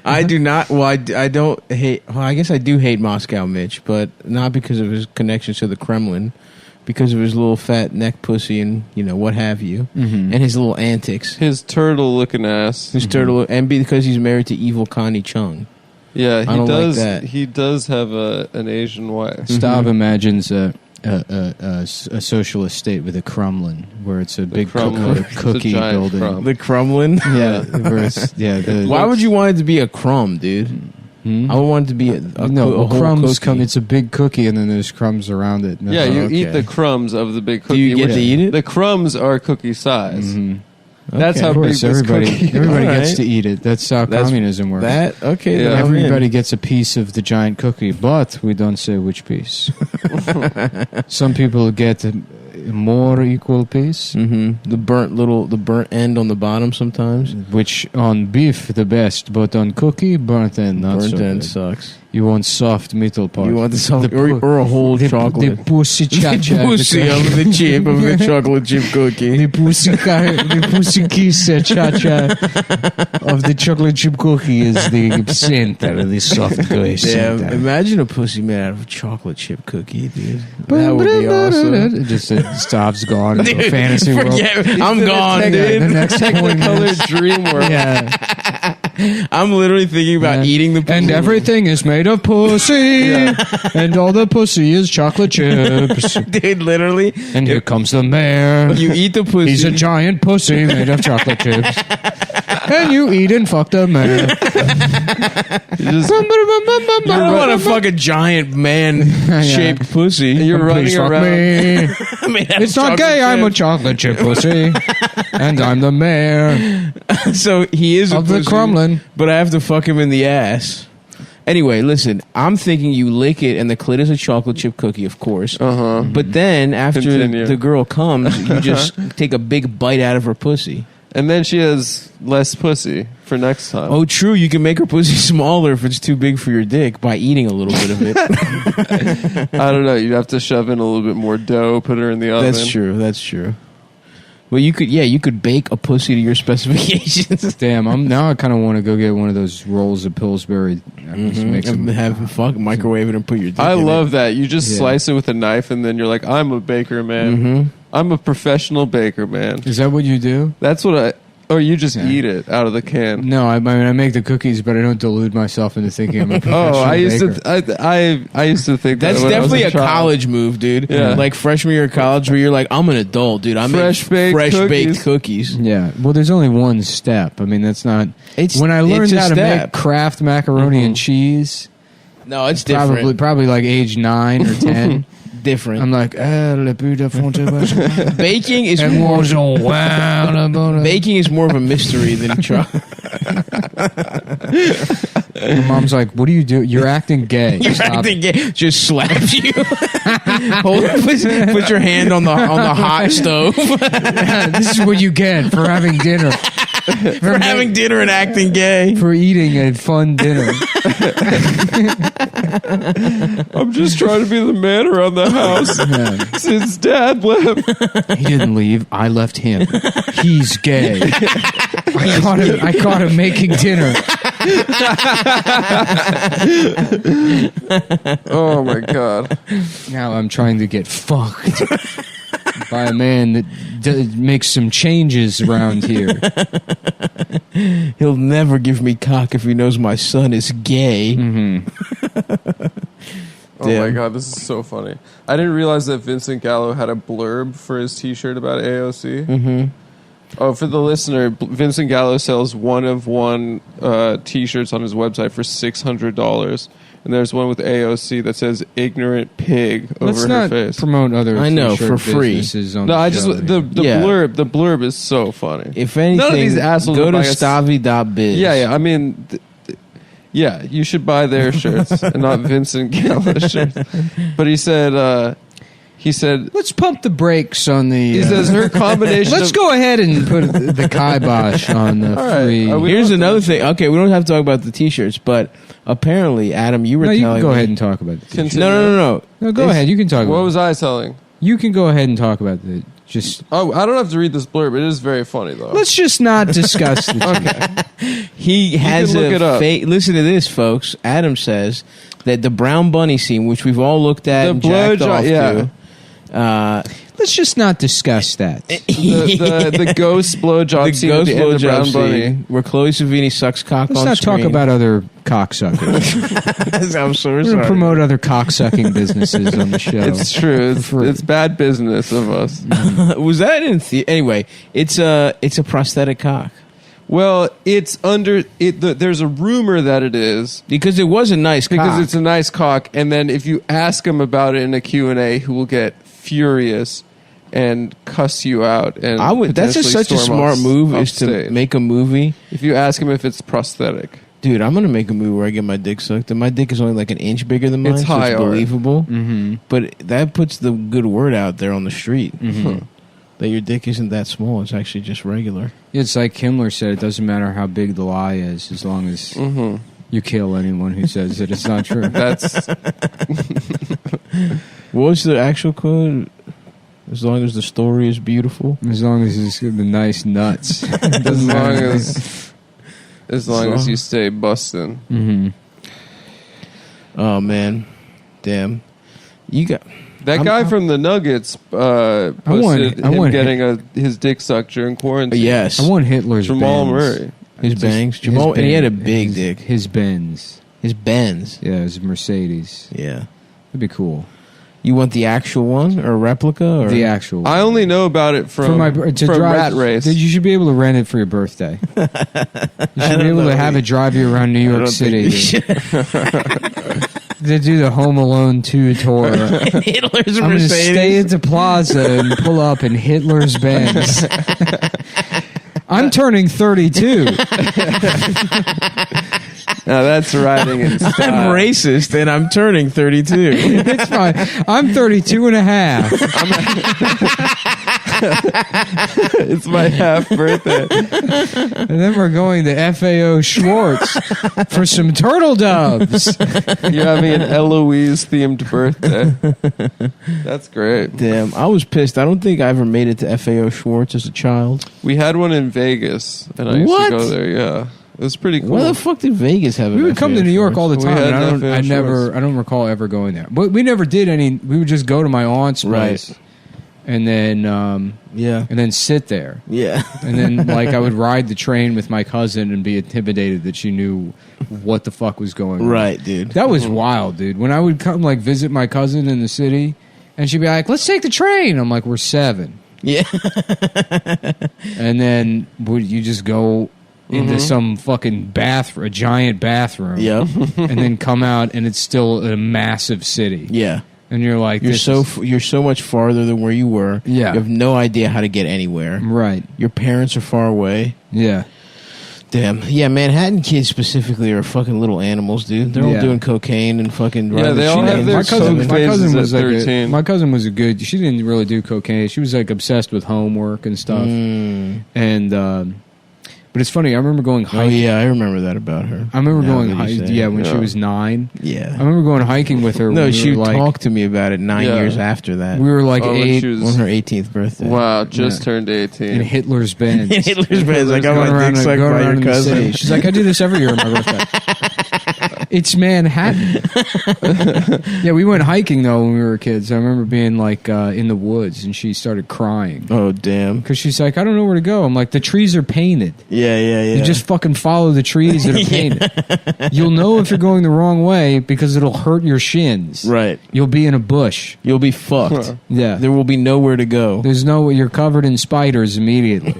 [SPEAKER 2] I do not. Well, I don't hate. Well, I guess I do hate Moscow Mitch, but not because of his connections to the Kremlin, because of his little fat neck pussy and what have you, and his little antics.
[SPEAKER 3] His turtle-looking ass.
[SPEAKER 2] His turtle, and because he's married to evil Connie Chung.
[SPEAKER 3] Yeah, he
[SPEAKER 2] don't like
[SPEAKER 3] does.
[SPEAKER 2] that.
[SPEAKER 3] He does have an Asian wife.
[SPEAKER 1] Stav imagines a socialist state with a Kremlin, where it's a big
[SPEAKER 3] Kremlin. It's a
[SPEAKER 1] cookie
[SPEAKER 3] giant
[SPEAKER 1] building.
[SPEAKER 3] crumb.
[SPEAKER 2] The Kremlin.
[SPEAKER 1] Yeah, where it's,
[SPEAKER 2] Why would you want it to be a crumb, dude? I would want it to be a whole
[SPEAKER 1] crumbs
[SPEAKER 2] cookie.
[SPEAKER 1] It's a big cookie, and then there's crumbs around it.
[SPEAKER 3] Yeah, you
[SPEAKER 2] okay.
[SPEAKER 3] eat the crumbs of the big cookie.
[SPEAKER 2] Do you get to eat it?
[SPEAKER 3] The crumbs are cookie size. That's
[SPEAKER 2] Okay.
[SPEAKER 3] how
[SPEAKER 1] Of
[SPEAKER 3] big
[SPEAKER 1] course,
[SPEAKER 3] this
[SPEAKER 1] everybody
[SPEAKER 3] cookie.
[SPEAKER 2] All
[SPEAKER 1] gets
[SPEAKER 2] right.
[SPEAKER 1] to eat it. That's how communism works.
[SPEAKER 2] That okay?
[SPEAKER 3] Yeah.
[SPEAKER 2] then I'm in.
[SPEAKER 1] Everybody gets a piece of the giant cookie, but we don't say which piece. Some people get a more equal piece,
[SPEAKER 2] The burnt end on the bottom sometimes.
[SPEAKER 1] which on beef the best, but on cookie burnt end not
[SPEAKER 2] Burnt
[SPEAKER 1] so
[SPEAKER 2] end
[SPEAKER 1] good.
[SPEAKER 2] sucks.
[SPEAKER 1] You want soft middle part.
[SPEAKER 2] You want the soft
[SPEAKER 1] pu-
[SPEAKER 2] or a whole
[SPEAKER 1] the
[SPEAKER 2] chocolate.
[SPEAKER 1] The pussy cha-cha.
[SPEAKER 2] The pussy of the chip of the chocolate chip cookie.
[SPEAKER 1] The pussy kiss cha-cha of the chocolate chip cookie is the center, the soft glaze
[SPEAKER 2] Yeah,
[SPEAKER 1] center.
[SPEAKER 2] imagine a pussy made out of a chocolate chip cookie, dude. That would be awesome.
[SPEAKER 1] Just Stav's gone into a fantasy world.
[SPEAKER 2] I'm gone,
[SPEAKER 1] The
[SPEAKER 2] dude.
[SPEAKER 1] next
[SPEAKER 3] Technicolor dream world.
[SPEAKER 1] Yeah.
[SPEAKER 2] I'm literally thinking about eating the pussy.
[SPEAKER 1] And everything is made of pussy. And all the pussy is chocolate chips.
[SPEAKER 2] Dude, literally.
[SPEAKER 1] And here comes the mayor.
[SPEAKER 2] You eat the pussy.
[SPEAKER 1] He's a giant pussy made of chocolate chips. And you eat and fuck the mayor.
[SPEAKER 2] I don't want to fuck a giant man-shaped pussy.
[SPEAKER 3] You're
[SPEAKER 1] Please
[SPEAKER 3] running
[SPEAKER 1] fuck
[SPEAKER 3] around.
[SPEAKER 1] me. It's not gay. I'm a chocolate chip pussy. And I'm the mayor
[SPEAKER 2] So he is a
[SPEAKER 1] of the
[SPEAKER 2] pussy,
[SPEAKER 1] Kremlin.
[SPEAKER 2] but I have to fuck him in the ass. Anyway, listen, I'm thinking you lick it and the clit is a chocolate chip cookie, of course. But then after
[SPEAKER 3] Continue.
[SPEAKER 2] the girl comes, you just take a big bite out of her pussy.
[SPEAKER 3] And then she has less pussy for next time.
[SPEAKER 2] Oh, true. You can make her pussy smaller if it's too big for your dick by eating a little bit of it.
[SPEAKER 3] I don't know. You'd have to shove in a little bit more dough, put her in the oven.
[SPEAKER 2] That's true. That's true. Well, you could bake a pussy to your specifications.
[SPEAKER 1] Damn, I kind of want to go get one of those rolls of Pillsbury. Just make some,
[SPEAKER 2] And have fuck microwave it and put your dick
[SPEAKER 3] I
[SPEAKER 2] in
[SPEAKER 3] love
[SPEAKER 2] it.
[SPEAKER 3] that. You just
[SPEAKER 1] Yeah.
[SPEAKER 3] slice it with a knife, and then you're like, I'm a baker, man. I'm a professional baker, man.
[SPEAKER 1] Is that what you do?
[SPEAKER 3] That's what Or you just eat it out of the can?
[SPEAKER 1] No, I mean I make the cookies, but I don't delude myself into thinking I'm a professional
[SPEAKER 3] I used
[SPEAKER 1] baker.
[SPEAKER 3] I used to think
[SPEAKER 2] That's
[SPEAKER 3] that when I was
[SPEAKER 2] definitely a
[SPEAKER 3] child.
[SPEAKER 2] college move, dude.
[SPEAKER 3] Yeah.
[SPEAKER 2] Like freshman year of college, where you're like, I'm an adult, dude. I'm
[SPEAKER 3] Fresh baked
[SPEAKER 2] cookies.
[SPEAKER 1] Yeah, well, there's only one step. I mean, that's not. When I learned
[SPEAKER 2] a
[SPEAKER 1] how to
[SPEAKER 2] step.
[SPEAKER 1] make Kraft macaroni and cheese,
[SPEAKER 2] No, it's different.
[SPEAKER 1] probably like age 9 or 10.
[SPEAKER 2] Different.
[SPEAKER 1] I'm like, le but de fronte.
[SPEAKER 2] Baking is baking is more of a mystery than chocolate.
[SPEAKER 1] My mom's like, what do you do? You're acting gay.
[SPEAKER 2] You're
[SPEAKER 1] Stop
[SPEAKER 2] acting
[SPEAKER 1] it.
[SPEAKER 2] gay. Just slaps you. Put your hand on the hot stove
[SPEAKER 1] This is what you get for having dinner.
[SPEAKER 2] for having dinner and acting gay.
[SPEAKER 1] For eating a fun dinner.
[SPEAKER 3] I'm just trying to be the man around the house since Dad left.
[SPEAKER 1] He didn't leave. I left him. He's gay. I caught him making dinner.
[SPEAKER 3] Oh my god!
[SPEAKER 1] Now I'm trying to get fucked by a man that makes some changes around here.
[SPEAKER 2] He'll never give me cock if he knows my son is gay.
[SPEAKER 3] Oh my god, this is so funny. I didn't realize that Vincent Gallo had a blurb for his T-shirt about AOC. Mm-hmm. Oh, for the listener, Vincent Gallo sells one of one T-shirts on his website for $600, and there's one with AOC that says "ignorant pig" over
[SPEAKER 1] Let's
[SPEAKER 3] her
[SPEAKER 1] not
[SPEAKER 3] face.
[SPEAKER 1] promote other
[SPEAKER 2] I know,
[SPEAKER 1] t-shirt
[SPEAKER 2] for free.
[SPEAKER 1] businesses on
[SPEAKER 3] No,
[SPEAKER 1] the
[SPEAKER 3] I
[SPEAKER 1] show.
[SPEAKER 3] just the
[SPEAKER 2] Yeah.
[SPEAKER 3] blurb is so funny.
[SPEAKER 2] If anything,
[SPEAKER 3] None of these assholes
[SPEAKER 2] go
[SPEAKER 3] would
[SPEAKER 2] to
[SPEAKER 3] buy a-
[SPEAKER 2] stavi.biz.
[SPEAKER 3] Yeah. I mean, yeah, you should buy their shirts and not Vincent Gallo's shirts. But he said.
[SPEAKER 1] Let's pump the brakes on the.
[SPEAKER 3] He says her combination.
[SPEAKER 1] Let's
[SPEAKER 3] of,
[SPEAKER 1] go ahead and put the kibosh on the
[SPEAKER 3] right.
[SPEAKER 1] free.
[SPEAKER 3] Are we-
[SPEAKER 2] Here's another thing. Okay, we don't have to talk about the T-shirts, but apparently, Adam, you were
[SPEAKER 1] No, you
[SPEAKER 2] telling
[SPEAKER 1] can go
[SPEAKER 2] me.
[SPEAKER 1] ahead and talk about it.
[SPEAKER 3] Continue.
[SPEAKER 2] No.
[SPEAKER 1] No, go ahead. You can talk
[SPEAKER 3] What
[SPEAKER 1] about
[SPEAKER 3] was
[SPEAKER 1] it.
[SPEAKER 3] I selling?
[SPEAKER 1] You can go ahead and talk about it. Just
[SPEAKER 3] Oh, I don't have to read this blurb. It is very funny though.
[SPEAKER 1] let's just not discuss the
[SPEAKER 2] He has
[SPEAKER 3] can look it up.
[SPEAKER 2] Listen to this, folks. Adam says that the Brown Bunny scene, which we've all looked at
[SPEAKER 3] The
[SPEAKER 2] and jacked
[SPEAKER 3] blowjob-
[SPEAKER 2] off
[SPEAKER 3] yeah.
[SPEAKER 2] to,
[SPEAKER 1] Let's just not discuss that.
[SPEAKER 3] the ghost blowjob
[SPEAKER 2] the
[SPEAKER 3] scene
[SPEAKER 2] ghost
[SPEAKER 3] at the end of Brown
[SPEAKER 2] blowjob
[SPEAKER 3] Bunny.
[SPEAKER 2] scene where Chloe Savini sucks cock
[SPEAKER 1] Let's
[SPEAKER 2] on
[SPEAKER 1] not
[SPEAKER 2] screen.
[SPEAKER 1] talk about other cocksuckers.
[SPEAKER 2] I'm so
[SPEAKER 1] We're going to
[SPEAKER 2] sorry.
[SPEAKER 1] promote other cocksucking businesses on the show.
[SPEAKER 3] It's true.
[SPEAKER 1] free.
[SPEAKER 3] It's bad business of us.
[SPEAKER 2] Was that in anyway? It's a prosthetic cock
[SPEAKER 3] Well, it's under it. There's a rumor that it is
[SPEAKER 2] because it was a nice
[SPEAKER 3] because
[SPEAKER 2] cock.
[SPEAKER 3] it's a nice cock. And then if you ask him about it in a Q&A, he will get furious and cuss you out. And
[SPEAKER 2] I would. That's just
[SPEAKER 3] potentially
[SPEAKER 2] such a
[SPEAKER 3] storm
[SPEAKER 2] smart move
[SPEAKER 3] off
[SPEAKER 2] is to
[SPEAKER 3] stage.
[SPEAKER 2] make a movie.
[SPEAKER 3] If you ask him if it's prosthetic,
[SPEAKER 2] Dude, I'm gonna make a movie where I get my dick sucked, and my dick is only like an inch bigger than mine.
[SPEAKER 3] It's
[SPEAKER 2] so
[SPEAKER 3] high
[SPEAKER 2] it's
[SPEAKER 3] art.
[SPEAKER 2] believable. Mm-hmm. But that puts the good word out there on the street that your dick isn't that small; it's actually just regular.
[SPEAKER 1] It's like Himmler said, it doesn't matter how big the lie is, as long as you kill anyone who says that it's not true.
[SPEAKER 3] that's
[SPEAKER 2] What was the actual quote? As long as the story is beautiful.
[SPEAKER 1] As long as it's the nice nuts.
[SPEAKER 3] as long as you stay busting.
[SPEAKER 1] Mm-hmm.
[SPEAKER 2] Oh man, damn! You got
[SPEAKER 3] That guy from the Nuggets posted him getting his dick sucked during quarantine.
[SPEAKER 2] yes.
[SPEAKER 1] I want Hitler's
[SPEAKER 3] Jamal
[SPEAKER 1] Benz.
[SPEAKER 3] Murray.
[SPEAKER 2] His bangs, Jamal, and he had a big dick.
[SPEAKER 1] His Benz.
[SPEAKER 2] His Benz.
[SPEAKER 1] Yeah, his Mercedes.
[SPEAKER 2] Yeah.
[SPEAKER 1] That'd be cool.
[SPEAKER 2] You want the actual one or a replica? Or?
[SPEAKER 1] The actual.
[SPEAKER 3] I only know about it from
[SPEAKER 1] to drive,
[SPEAKER 3] Rat Race.
[SPEAKER 1] Dude, you should be able to rent it for your birthday. You should be able to have it drive you around New York City. They do the Home Alone 2 tour.
[SPEAKER 2] Hitler's
[SPEAKER 1] I'm going to stay at the plaza and pull up in Hitler's Benz. I'm turning 32.
[SPEAKER 3] Now that's riding in style.
[SPEAKER 2] I'm racist and I'm turning 32.
[SPEAKER 1] It's fine. I'm 32 and a half.
[SPEAKER 3] It's my half birthday.
[SPEAKER 1] And then we're going to FAO Schwartz for some turtle doves.
[SPEAKER 3] You're having an Eloise themed birthday. That's great.
[SPEAKER 2] Damn, I was pissed. I don't think I ever made it to FAO Schwartz as a child.
[SPEAKER 3] We had one in Vegas, and I used
[SPEAKER 2] What?
[SPEAKER 3] to go there. Yeah, it was pretty cool.
[SPEAKER 2] Why the fuck did Vegas have?
[SPEAKER 1] We would come to New York all the
[SPEAKER 3] We
[SPEAKER 1] time.
[SPEAKER 3] had
[SPEAKER 1] And I
[SPEAKER 3] FAO
[SPEAKER 1] don't recall ever going there. But we never did any. We would just go to my aunt's place, and then
[SPEAKER 2] Yeah.
[SPEAKER 1] and then sit there.
[SPEAKER 2] Yeah.
[SPEAKER 1] And then, like, I would ride the train with my cousin and be intimidated that she knew what the fuck was going on.
[SPEAKER 2] Right, dude.
[SPEAKER 1] That was wild, dude. When I would come, like, visit my cousin in the city, and she'd be like, let's take the train. I'm like, we're 7.
[SPEAKER 2] Yeah.
[SPEAKER 1] And then you just go into some fucking a giant bathroom.
[SPEAKER 2] Yeah.
[SPEAKER 1] And then come out, and it's still a massive city.
[SPEAKER 2] Yeah.
[SPEAKER 1] And you're like,
[SPEAKER 2] You're so much farther than where you were.
[SPEAKER 1] Yeah.
[SPEAKER 2] You have no idea how to get anywhere.
[SPEAKER 1] Right.
[SPEAKER 2] Your parents are far away.
[SPEAKER 1] Yeah.
[SPEAKER 2] Damn. Yeah, Manhattan kids specifically are fucking little animals, dude. They're all doing cocaine and fucking driving
[SPEAKER 3] they all
[SPEAKER 2] shit.
[SPEAKER 3] have their
[SPEAKER 1] my cousin was like
[SPEAKER 3] 13.
[SPEAKER 1] my cousin was a good. She didn't really do cocaine. She was like obsessed with homework and stuff. And but it's funny. I remember going
[SPEAKER 2] Oh
[SPEAKER 1] hiking.
[SPEAKER 2] yeah, I remember that about her.
[SPEAKER 1] I remember
[SPEAKER 2] Now
[SPEAKER 1] going
[SPEAKER 2] that you
[SPEAKER 1] hiking.
[SPEAKER 2] say
[SPEAKER 1] Yeah,
[SPEAKER 2] it.
[SPEAKER 1] when she was 9.
[SPEAKER 2] Yeah.
[SPEAKER 1] I remember going hiking with her.
[SPEAKER 2] No,
[SPEAKER 1] when
[SPEAKER 2] she
[SPEAKER 1] we were like,
[SPEAKER 2] talked to me about it 9
[SPEAKER 3] Yeah.
[SPEAKER 2] years after that.
[SPEAKER 1] We were like
[SPEAKER 3] when
[SPEAKER 1] 8
[SPEAKER 3] she was-
[SPEAKER 2] on her 18th birthday.
[SPEAKER 3] Wow, just
[SPEAKER 1] Yeah.
[SPEAKER 3] turned
[SPEAKER 1] in
[SPEAKER 3] 18.
[SPEAKER 1] Hitler's Benz.
[SPEAKER 2] Hitler's Benz. I got
[SPEAKER 1] Going
[SPEAKER 2] my
[SPEAKER 1] around
[SPEAKER 2] dick sucked
[SPEAKER 1] going
[SPEAKER 2] by
[SPEAKER 1] around
[SPEAKER 2] your
[SPEAKER 1] in the
[SPEAKER 2] cousin.
[SPEAKER 1] city. She's like, I do this every year on my birthday. It's Manhattan. Yeah, we went hiking though when we were kids. I remember being like in the woods, and she started crying
[SPEAKER 2] Oh damn.
[SPEAKER 1] because she's like, I don't know where to go. I'm like, the trees are painted.
[SPEAKER 2] Yeah.
[SPEAKER 1] You just fucking follow the trees that are painted. You'll know if you're going the wrong way because it'll hurt your shins.
[SPEAKER 2] right.
[SPEAKER 1] You'll be in a bush.
[SPEAKER 2] You'll be fucked.
[SPEAKER 1] Yeah.
[SPEAKER 2] There will be nowhere to go.
[SPEAKER 1] There's no you're covered in spiders immediately.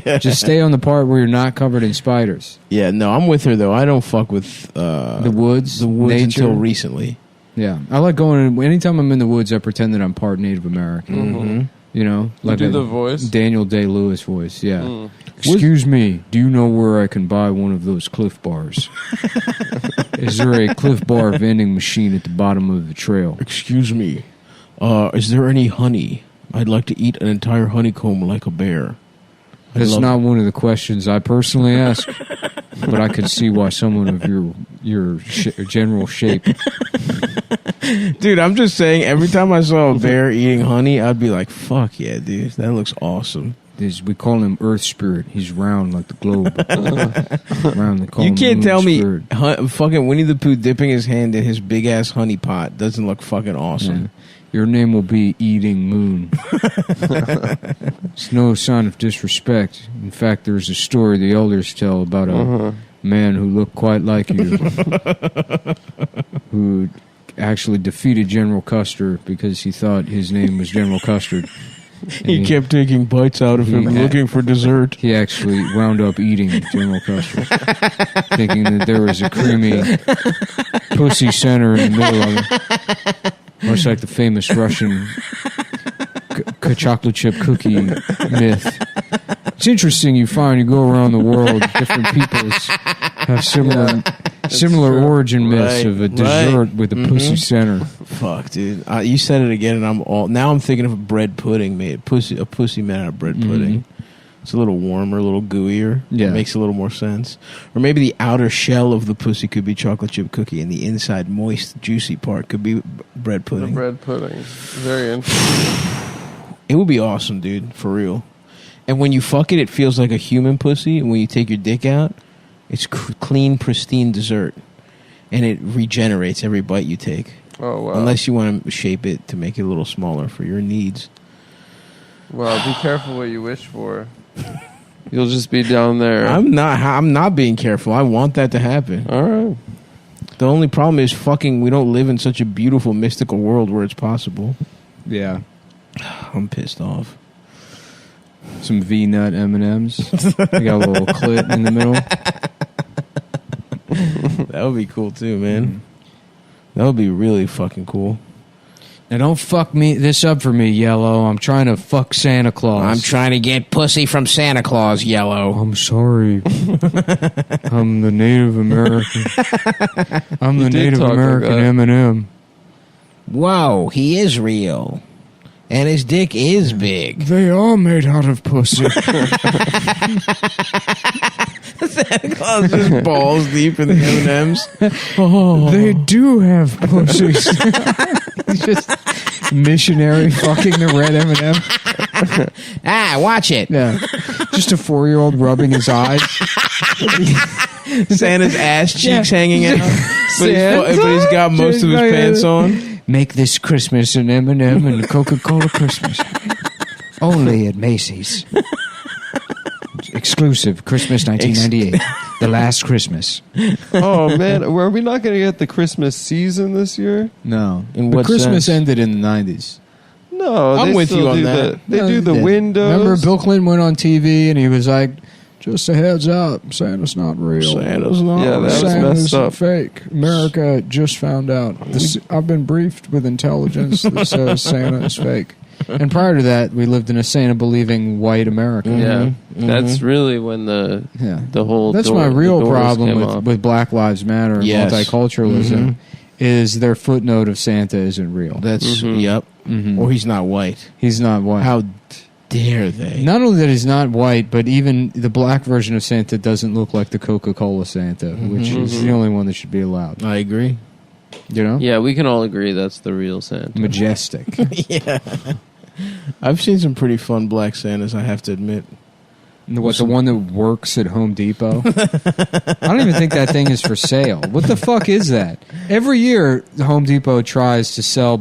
[SPEAKER 2] Yeah.
[SPEAKER 1] Just stay on the part where you're not covered in spiders.
[SPEAKER 2] Yeah, no, I'm with her though. I don't fuck with
[SPEAKER 1] The woods, nature.
[SPEAKER 2] until recently.
[SPEAKER 1] Yeah, I like going. Anytime I'm in the woods, I pretend that I'm part Native American. You know, like
[SPEAKER 3] do
[SPEAKER 1] a
[SPEAKER 3] the voice?
[SPEAKER 1] Daniel Day-Lewis voice. Yeah. Excuse me, do you know where I can buy one of those Cliff Bars? Is there a Cliff Bar vending machine at the bottom of the trail?
[SPEAKER 2] Excuse me. Is there any honey? I'd like to eat an entire honeycomb like a bear.
[SPEAKER 1] That's not one of the questions I personally ask, but I can see why someone of your general shape.
[SPEAKER 2] Dude, I'm just saying, every time I saw a bear eating honey, I'd be like, fuck yeah, dude. That looks awesome.
[SPEAKER 1] We call him Earth Spirit. He's round like the globe. Round, they call
[SPEAKER 2] You
[SPEAKER 1] him
[SPEAKER 2] can't
[SPEAKER 1] Moon
[SPEAKER 2] tell me
[SPEAKER 1] Spirit.
[SPEAKER 2] fucking Winnie the Pooh dipping his hand in his big ass honey pot doesn't look fucking awesome.
[SPEAKER 1] Yeah. Your name will be Eating Moon. It's no sign of disrespect. In fact, there's a story the elders tell about a man who looked quite like you, who actually defeated General Custer because he thought his name was General Custard.
[SPEAKER 2] He kept taking bites out of him, looking for dessert.
[SPEAKER 1] He actually wound up eating General Custard, thinking that there was a creamy pussy center in the middle of it. Much like the famous Russian chocolate chip cookie myth. It's interesting you find you go around the world, different peoples have similar origin myths of a dessert with a pussy center.
[SPEAKER 2] Fuck, dude. You said it again, and now I'm thinking of a bread pudding made. A pussy made out of bread pudding. It's a little warmer, a little gooier.
[SPEAKER 1] Yeah.
[SPEAKER 2] It makes a little more sense. Or maybe the outer shell of the pussy could be chocolate chip cookie, and the inside moist, juicy part could be bread pudding.
[SPEAKER 3] Bread pudding. Very interesting.
[SPEAKER 2] It would be awesome, dude, for real. And when you fuck it, it feels like a human pussy. And when you take your dick out, it's clean, pristine dessert. And it regenerates every bite you take.
[SPEAKER 3] Oh, wow.
[SPEAKER 2] Unless you want to shape it to make it a little smaller for your needs.
[SPEAKER 3] Well, be careful what you wish for. You'll just be down there.
[SPEAKER 2] I'm not being careful. I want that to happen.
[SPEAKER 3] All right.
[SPEAKER 2] The only problem is we don't live in such a beautiful, mystical world where it's possible.
[SPEAKER 1] Yeah.
[SPEAKER 2] I'm pissed off.
[SPEAKER 1] Some V-nut M&Ms. They got a little clit in the middle.
[SPEAKER 2] That would be cool too, man. That would be really fucking cool.
[SPEAKER 1] Now don't fuck this up for me, Yellow. I'm trying to fuck Santa Claus.
[SPEAKER 2] I'm trying to get pussy from Santa Claus, Yellow.
[SPEAKER 1] I'm sorry. I'm the Native American. I'm the Native
[SPEAKER 3] talk like
[SPEAKER 1] American
[SPEAKER 3] that.
[SPEAKER 1] M&M.
[SPEAKER 2] Whoa, he is real. And his dick is big.
[SPEAKER 1] They are made out of pussy.
[SPEAKER 2] Santa Claus just balls deep in the M&Ms.
[SPEAKER 1] They do have pussies. He's just missionary fucking the red M&M.
[SPEAKER 2] Ah, watch it.
[SPEAKER 1] Yeah. Just a 4-year-old rubbing his eyes.
[SPEAKER 2] Santa's ass cheeks hanging out.
[SPEAKER 1] Santa
[SPEAKER 2] But he's got most of his pants on.
[SPEAKER 1] Make this Christmas an M&M and Coca-Cola Christmas. Only at Macy's. Exclusive, Christmas 1998. The last Christmas.
[SPEAKER 3] Oh man, were we not going to get the Christmas season this year?
[SPEAKER 2] No. In
[SPEAKER 1] But
[SPEAKER 2] what
[SPEAKER 1] Christmas
[SPEAKER 2] sense?
[SPEAKER 1] ended in the 90s.
[SPEAKER 3] No,
[SPEAKER 2] I'm
[SPEAKER 3] they
[SPEAKER 2] with
[SPEAKER 3] still
[SPEAKER 2] you on
[SPEAKER 3] do
[SPEAKER 2] that.
[SPEAKER 3] They
[SPEAKER 1] No,
[SPEAKER 3] do the
[SPEAKER 1] they did.
[SPEAKER 3] windows.
[SPEAKER 1] Remember, Bill Clinton went on TV and he was like, just a heads up, Santa's not real.
[SPEAKER 2] Santa's not
[SPEAKER 3] Yeah, that was
[SPEAKER 1] Santa's
[SPEAKER 3] messed up.
[SPEAKER 1] fake. America just found out. I've been briefed with intelligence that says Santa is fake. And prior to that, we lived in a Santa-believing white America.
[SPEAKER 3] Yeah, that's really when the whole.
[SPEAKER 1] That's
[SPEAKER 3] door-
[SPEAKER 1] my
[SPEAKER 3] the
[SPEAKER 1] real
[SPEAKER 3] doors
[SPEAKER 1] problem
[SPEAKER 3] came off.
[SPEAKER 1] with Black Lives Matter and
[SPEAKER 2] Yes.
[SPEAKER 1] multiculturalism is their footnote of Santa isn't real.
[SPEAKER 2] That's yep. Or he's not white.
[SPEAKER 1] He's not white.
[SPEAKER 2] How dare they?
[SPEAKER 1] Not only that he's not white, but even the black version of Santa doesn't look like the Coca-Cola Santa, which is the only one that should be allowed.
[SPEAKER 2] I agree.
[SPEAKER 1] You know?
[SPEAKER 3] Yeah, we can all agree that's the real Santa.
[SPEAKER 1] Majestic.
[SPEAKER 2] Yeah. I've seen some pretty fun black Santas, I have to admit.
[SPEAKER 1] What, the one that works at Home Depot? I don't even think that thing is for sale. What the fuck is that? Every year, the Home Depot tries to sell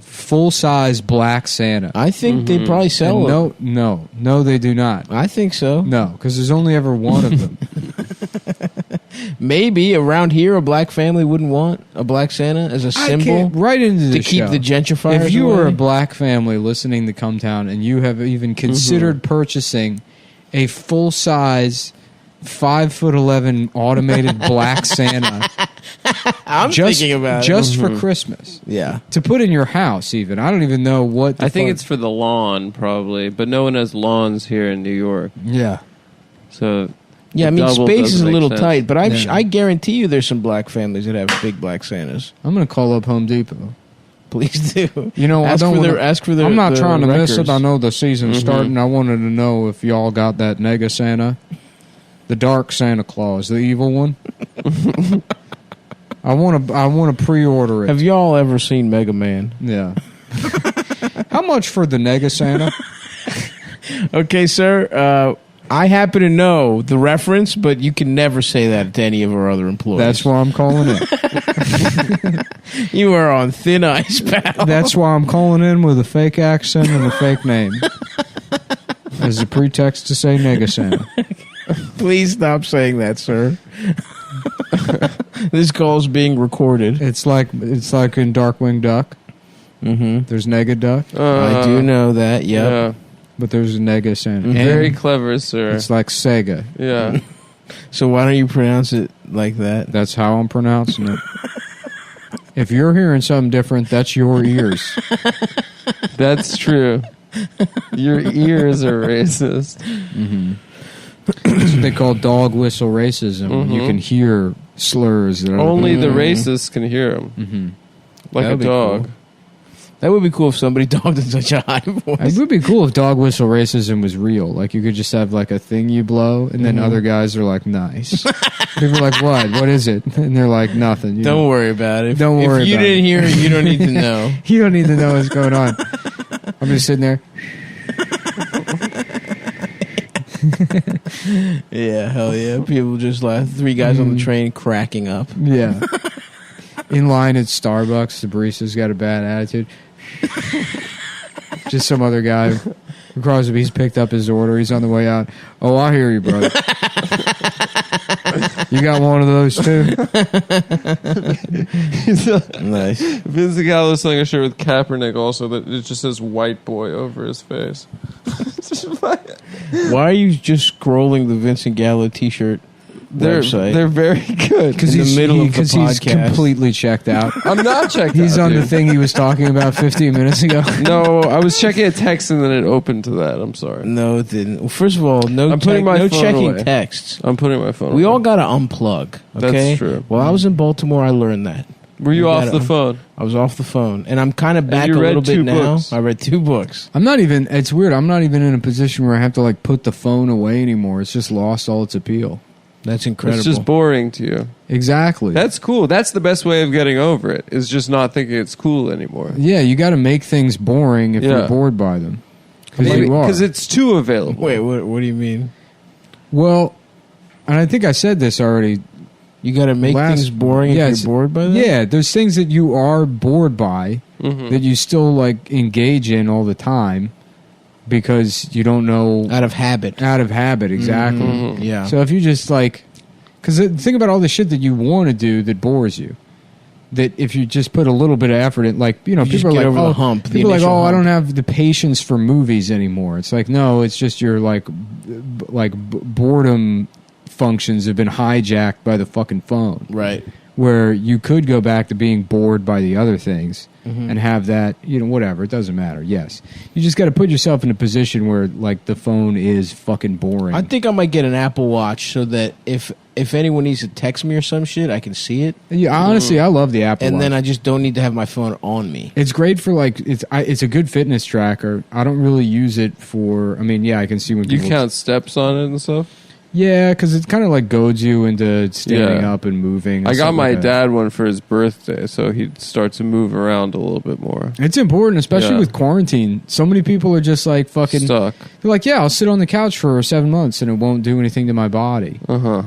[SPEAKER 1] full-size black Santa.
[SPEAKER 2] I think they probably sell them.
[SPEAKER 1] No, they do not.
[SPEAKER 2] I think so.
[SPEAKER 1] No, because there's only ever one of them.
[SPEAKER 2] Maybe around here a black family wouldn't want a black Santa as a symbol
[SPEAKER 1] Right into the
[SPEAKER 2] to keep
[SPEAKER 1] show.
[SPEAKER 2] the gentrifiers
[SPEAKER 1] If you
[SPEAKER 2] away.
[SPEAKER 1] were a black family listening to CumTown and you have even considered purchasing a full-size 5'11" automated black Santa,
[SPEAKER 2] I'm thinking about
[SPEAKER 1] just for Christmas,
[SPEAKER 2] Yeah.
[SPEAKER 1] to put in your house. Even I don't even know what.
[SPEAKER 3] I think it's for the lawn, probably, but no one has lawns here in New York.
[SPEAKER 1] yeah.
[SPEAKER 3] So
[SPEAKER 2] Yeah, I
[SPEAKER 3] the
[SPEAKER 2] mean,
[SPEAKER 3] double
[SPEAKER 2] space is
[SPEAKER 3] doesn't
[SPEAKER 2] a
[SPEAKER 3] make
[SPEAKER 2] little
[SPEAKER 3] sense.
[SPEAKER 2] tight, but
[SPEAKER 1] Yeah.
[SPEAKER 2] I guarantee you there's some black families that have big black Santas.
[SPEAKER 1] I'm gonna call up Home Depot.
[SPEAKER 2] Please do.
[SPEAKER 1] You know,
[SPEAKER 2] ask
[SPEAKER 1] I don't
[SPEAKER 2] for
[SPEAKER 1] wanna,
[SPEAKER 2] their, ask for their.
[SPEAKER 1] I'm not
[SPEAKER 2] the
[SPEAKER 1] trying to miss
[SPEAKER 2] records.
[SPEAKER 1] it. I know the season's starting. I wanted to know if y'all got that Nega Santa, the dark Santa Claus, the evil one. I want to pre-order it.
[SPEAKER 2] Have y'all ever seen Mega Man?
[SPEAKER 1] Yeah. How much for the Nega Santa?
[SPEAKER 2] Okay, sir. I happen to know the reference, but you can never say that to any of our other employees.
[SPEAKER 1] That's why I'm calling it.
[SPEAKER 2] You are on thin ice, pal.
[SPEAKER 1] That's why I'm calling in with a fake accent and a fake name. As a pretext to say Nega Santa.
[SPEAKER 2] Please stop saying that, sir. This call is being recorded.
[SPEAKER 1] It's like in Darkwing Duck. There's Nega Duck,
[SPEAKER 2] I do know that. Yep.
[SPEAKER 3] Yeah,
[SPEAKER 1] but there's a Nega Santa.
[SPEAKER 3] very
[SPEAKER 1] And
[SPEAKER 3] clever, sir.
[SPEAKER 1] it's like Sega.
[SPEAKER 3] Yeah,
[SPEAKER 2] So why don't you pronounce it like that?
[SPEAKER 1] That's how I'm pronouncing it. If you're hearing something different, that's your ears.
[SPEAKER 3] that's true. Your ears are racist.
[SPEAKER 1] That's what they call dog whistle racism. When you can hear slurs that
[SPEAKER 3] Only the racists can hear them. Like
[SPEAKER 2] That'd
[SPEAKER 3] a
[SPEAKER 2] be
[SPEAKER 3] dog.
[SPEAKER 2] cool. That would be cool if somebody talked in such a high voice.
[SPEAKER 1] It would be cool if dog whistle racism was real. Like you could just have like a thing you blow, and then other guys are like, "Nice." People are like, "What? What is it?" And they're like, "Nothing." You
[SPEAKER 2] Don't worry about it.
[SPEAKER 1] Don't worry
[SPEAKER 2] If you
[SPEAKER 1] about
[SPEAKER 2] didn't
[SPEAKER 1] it.
[SPEAKER 2] hear it, you don't need to know.
[SPEAKER 1] You don't need to know what's going on. I'm just sitting there.
[SPEAKER 2] Yeah, hell yeah. People just laugh. 3 guys on the train cracking up.
[SPEAKER 1] Yeah. In line at Starbucks, the barista's got a bad attitude. Just some other guy across the he's picked up his order. He's on the way out. Oh, I hear you, brother. You got one of those too?
[SPEAKER 2] Nice.
[SPEAKER 3] Vince Gallo selling a shirt with Kaepernick also that it just says white boy over his face.
[SPEAKER 2] Why are you just scrolling the Vincent Gallo t-shirt website?
[SPEAKER 3] They're very good.
[SPEAKER 1] Because
[SPEAKER 2] In the
[SPEAKER 1] he's,
[SPEAKER 2] middle of the
[SPEAKER 1] he's
[SPEAKER 2] podcast.
[SPEAKER 1] completely checked out.
[SPEAKER 3] I'm not checked
[SPEAKER 1] He's
[SPEAKER 3] out,
[SPEAKER 1] on the
[SPEAKER 3] dude.
[SPEAKER 1] thing he was talking about 15 minutes ago.
[SPEAKER 3] No, I was checking a text and then it opened to that. I'm sorry.
[SPEAKER 2] No, it didn't. Well, first of all, no,
[SPEAKER 3] I'm putting my
[SPEAKER 2] no
[SPEAKER 3] phone
[SPEAKER 2] checking
[SPEAKER 3] away.
[SPEAKER 2] texts.
[SPEAKER 3] I'm putting my phone
[SPEAKER 2] We
[SPEAKER 3] away.
[SPEAKER 2] all got to unplug. Okay?
[SPEAKER 3] That's true.
[SPEAKER 2] While I was in Baltimore, I learned that.
[SPEAKER 3] Were you
[SPEAKER 2] We
[SPEAKER 3] off
[SPEAKER 2] gotta-
[SPEAKER 3] the phone?
[SPEAKER 2] I was off the phone, and I'm kind of back
[SPEAKER 3] you
[SPEAKER 2] a
[SPEAKER 3] read
[SPEAKER 2] little bit
[SPEAKER 3] 2
[SPEAKER 2] now.
[SPEAKER 3] books.
[SPEAKER 2] I read 2 books.
[SPEAKER 1] I'm not even, it's weird. I'm not even in a position where I have to like put the phone away anymore. It's just lost all its appeal.
[SPEAKER 2] That's incredible.
[SPEAKER 3] It's just boring to you.
[SPEAKER 1] Exactly.
[SPEAKER 3] That's cool. That's the best way of getting over it, is just not thinking it's cool anymore.
[SPEAKER 1] Yeah, you got to make things boring if
[SPEAKER 3] Yeah.
[SPEAKER 1] you're bored by them. Because
[SPEAKER 3] it's too available.
[SPEAKER 2] Wait, what do you mean?
[SPEAKER 1] Well, and I think I said this already.
[SPEAKER 2] You got to make things boring if you're bored by them?
[SPEAKER 1] Yeah, there's things that you are bored by that you still like engage in all the time, because you don't know
[SPEAKER 2] Out of habit.
[SPEAKER 1] Exactly.
[SPEAKER 2] Mm-hmm. Yeah.
[SPEAKER 1] So if you just like, because think about all the shit that you want to do that bores you. That if you just put a little bit of effort in, like, you know,
[SPEAKER 2] You just
[SPEAKER 1] people are
[SPEAKER 2] get
[SPEAKER 1] like,
[SPEAKER 2] over the
[SPEAKER 1] oh,
[SPEAKER 2] hump, the
[SPEAKER 1] people are like,
[SPEAKER 2] initial
[SPEAKER 1] oh, I
[SPEAKER 2] hump.
[SPEAKER 1] don't have the patience for movies anymore. It's like, no, it's just your boredom functions have been hijacked by the fucking phone.
[SPEAKER 2] Right.
[SPEAKER 1] Where you could go back to being bored by the other things and have that, you know, whatever. It doesn't matter. Yes. You just got to put yourself in a position where, like, the phone is fucking boring.
[SPEAKER 2] I think I might get an Apple Watch so that if anyone needs to text me or some shit, I can see it.
[SPEAKER 1] Yeah, honestly, I love the Apple
[SPEAKER 2] And
[SPEAKER 1] Watch.
[SPEAKER 2] then I just don't need to have my phone on me.
[SPEAKER 1] It's great for, like, it's a good fitness tracker. I don't really use it for, I mean, yeah, I can see when
[SPEAKER 3] You
[SPEAKER 1] people...
[SPEAKER 3] count steps on it and stuff?
[SPEAKER 1] Yeah, because it kind of, like, goads you into standing
[SPEAKER 3] Yeah.
[SPEAKER 1] up and moving. And
[SPEAKER 3] I got
[SPEAKER 1] stuff
[SPEAKER 3] my
[SPEAKER 1] like that.
[SPEAKER 3] dad one for his birthday, so he'd start to move around a little bit more.
[SPEAKER 1] It's important, especially
[SPEAKER 3] Yeah.
[SPEAKER 1] with quarantine. So many people are just, like, fucking...
[SPEAKER 3] Stuck.
[SPEAKER 1] They're like, yeah, I'll sit on the couch for 7 months and it won't do anything to my body.
[SPEAKER 3] Uh-huh.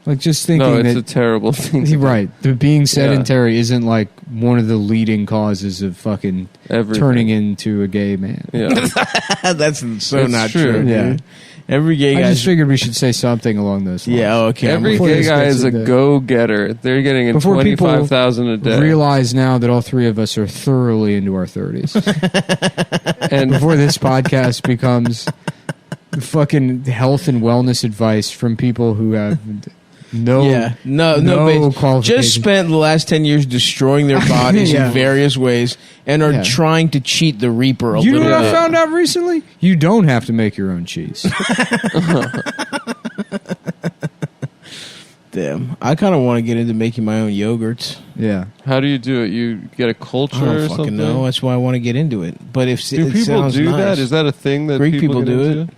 [SPEAKER 1] Like, just thinking
[SPEAKER 3] No, it's
[SPEAKER 1] that...
[SPEAKER 3] a terrible thing. to do.
[SPEAKER 1] Right. The being sedentary isn't, like, one of the leading causes of fucking
[SPEAKER 3] Everything.
[SPEAKER 1] turning into a gay man.
[SPEAKER 3] Yeah.
[SPEAKER 2] That's so
[SPEAKER 3] It's
[SPEAKER 2] not
[SPEAKER 3] true.
[SPEAKER 2] true.
[SPEAKER 1] Yeah.
[SPEAKER 2] Dude. Every gay
[SPEAKER 1] I
[SPEAKER 2] guy.
[SPEAKER 1] just figured we should say something along those lines.
[SPEAKER 2] Yeah. Oh, okay.
[SPEAKER 3] Every
[SPEAKER 1] Before
[SPEAKER 3] gay
[SPEAKER 1] this
[SPEAKER 3] guy
[SPEAKER 1] gets
[SPEAKER 3] is a
[SPEAKER 1] into-
[SPEAKER 3] go-getter. They're getting in
[SPEAKER 1] Before people
[SPEAKER 3] 25,000 a day.
[SPEAKER 1] Realize now that all three of us are thoroughly into our 30s.
[SPEAKER 3] And
[SPEAKER 1] Before this podcast becomes fucking health and wellness advice from people who have no
[SPEAKER 2] no but
[SPEAKER 1] qualifications.
[SPEAKER 2] just spent the last 10 years destroying their bodies
[SPEAKER 1] Yeah.
[SPEAKER 2] in various ways and are
[SPEAKER 1] Yeah.
[SPEAKER 2] trying to cheat the Reaper a
[SPEAKER 1] You know
[SPEAKER 2] little
[SPEAKER 1] what
[SPEAKER 2] bit.
[SPEAKER 1] I found out recently? You don't have to make your own cheese.
[SPEAKER 2] Damn, I kind of want to get into making my own yogurts.
[SPEAKER 1] Yeah.
[SPEAKER 3] how do you do it? You get a culture
[SPEAKER 2] I
[SPEAKER 3] or
[SPEAKER 2] don't
[SPEAKER 3] something?
[SPEAKER 2] fucking know. That's why I want to get into it. But if
[SPEAKER 3] Do
[SPEAKER 2] it
[SPEAKER 3] people
[SPEAKER 2] sounds
[SPEAKER 3] do
[SPEAKER 2] nice.
[SPEAKER 3] that? Is that a thing that
[SPEAKER 2] Greek people
[SPEAKER 3] get
[SPEAKER 2] do
[SPEAKER 3] into?
[SPEAKER 2] it.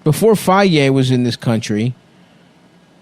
[SPEAKER 2] Before Faye was in this country,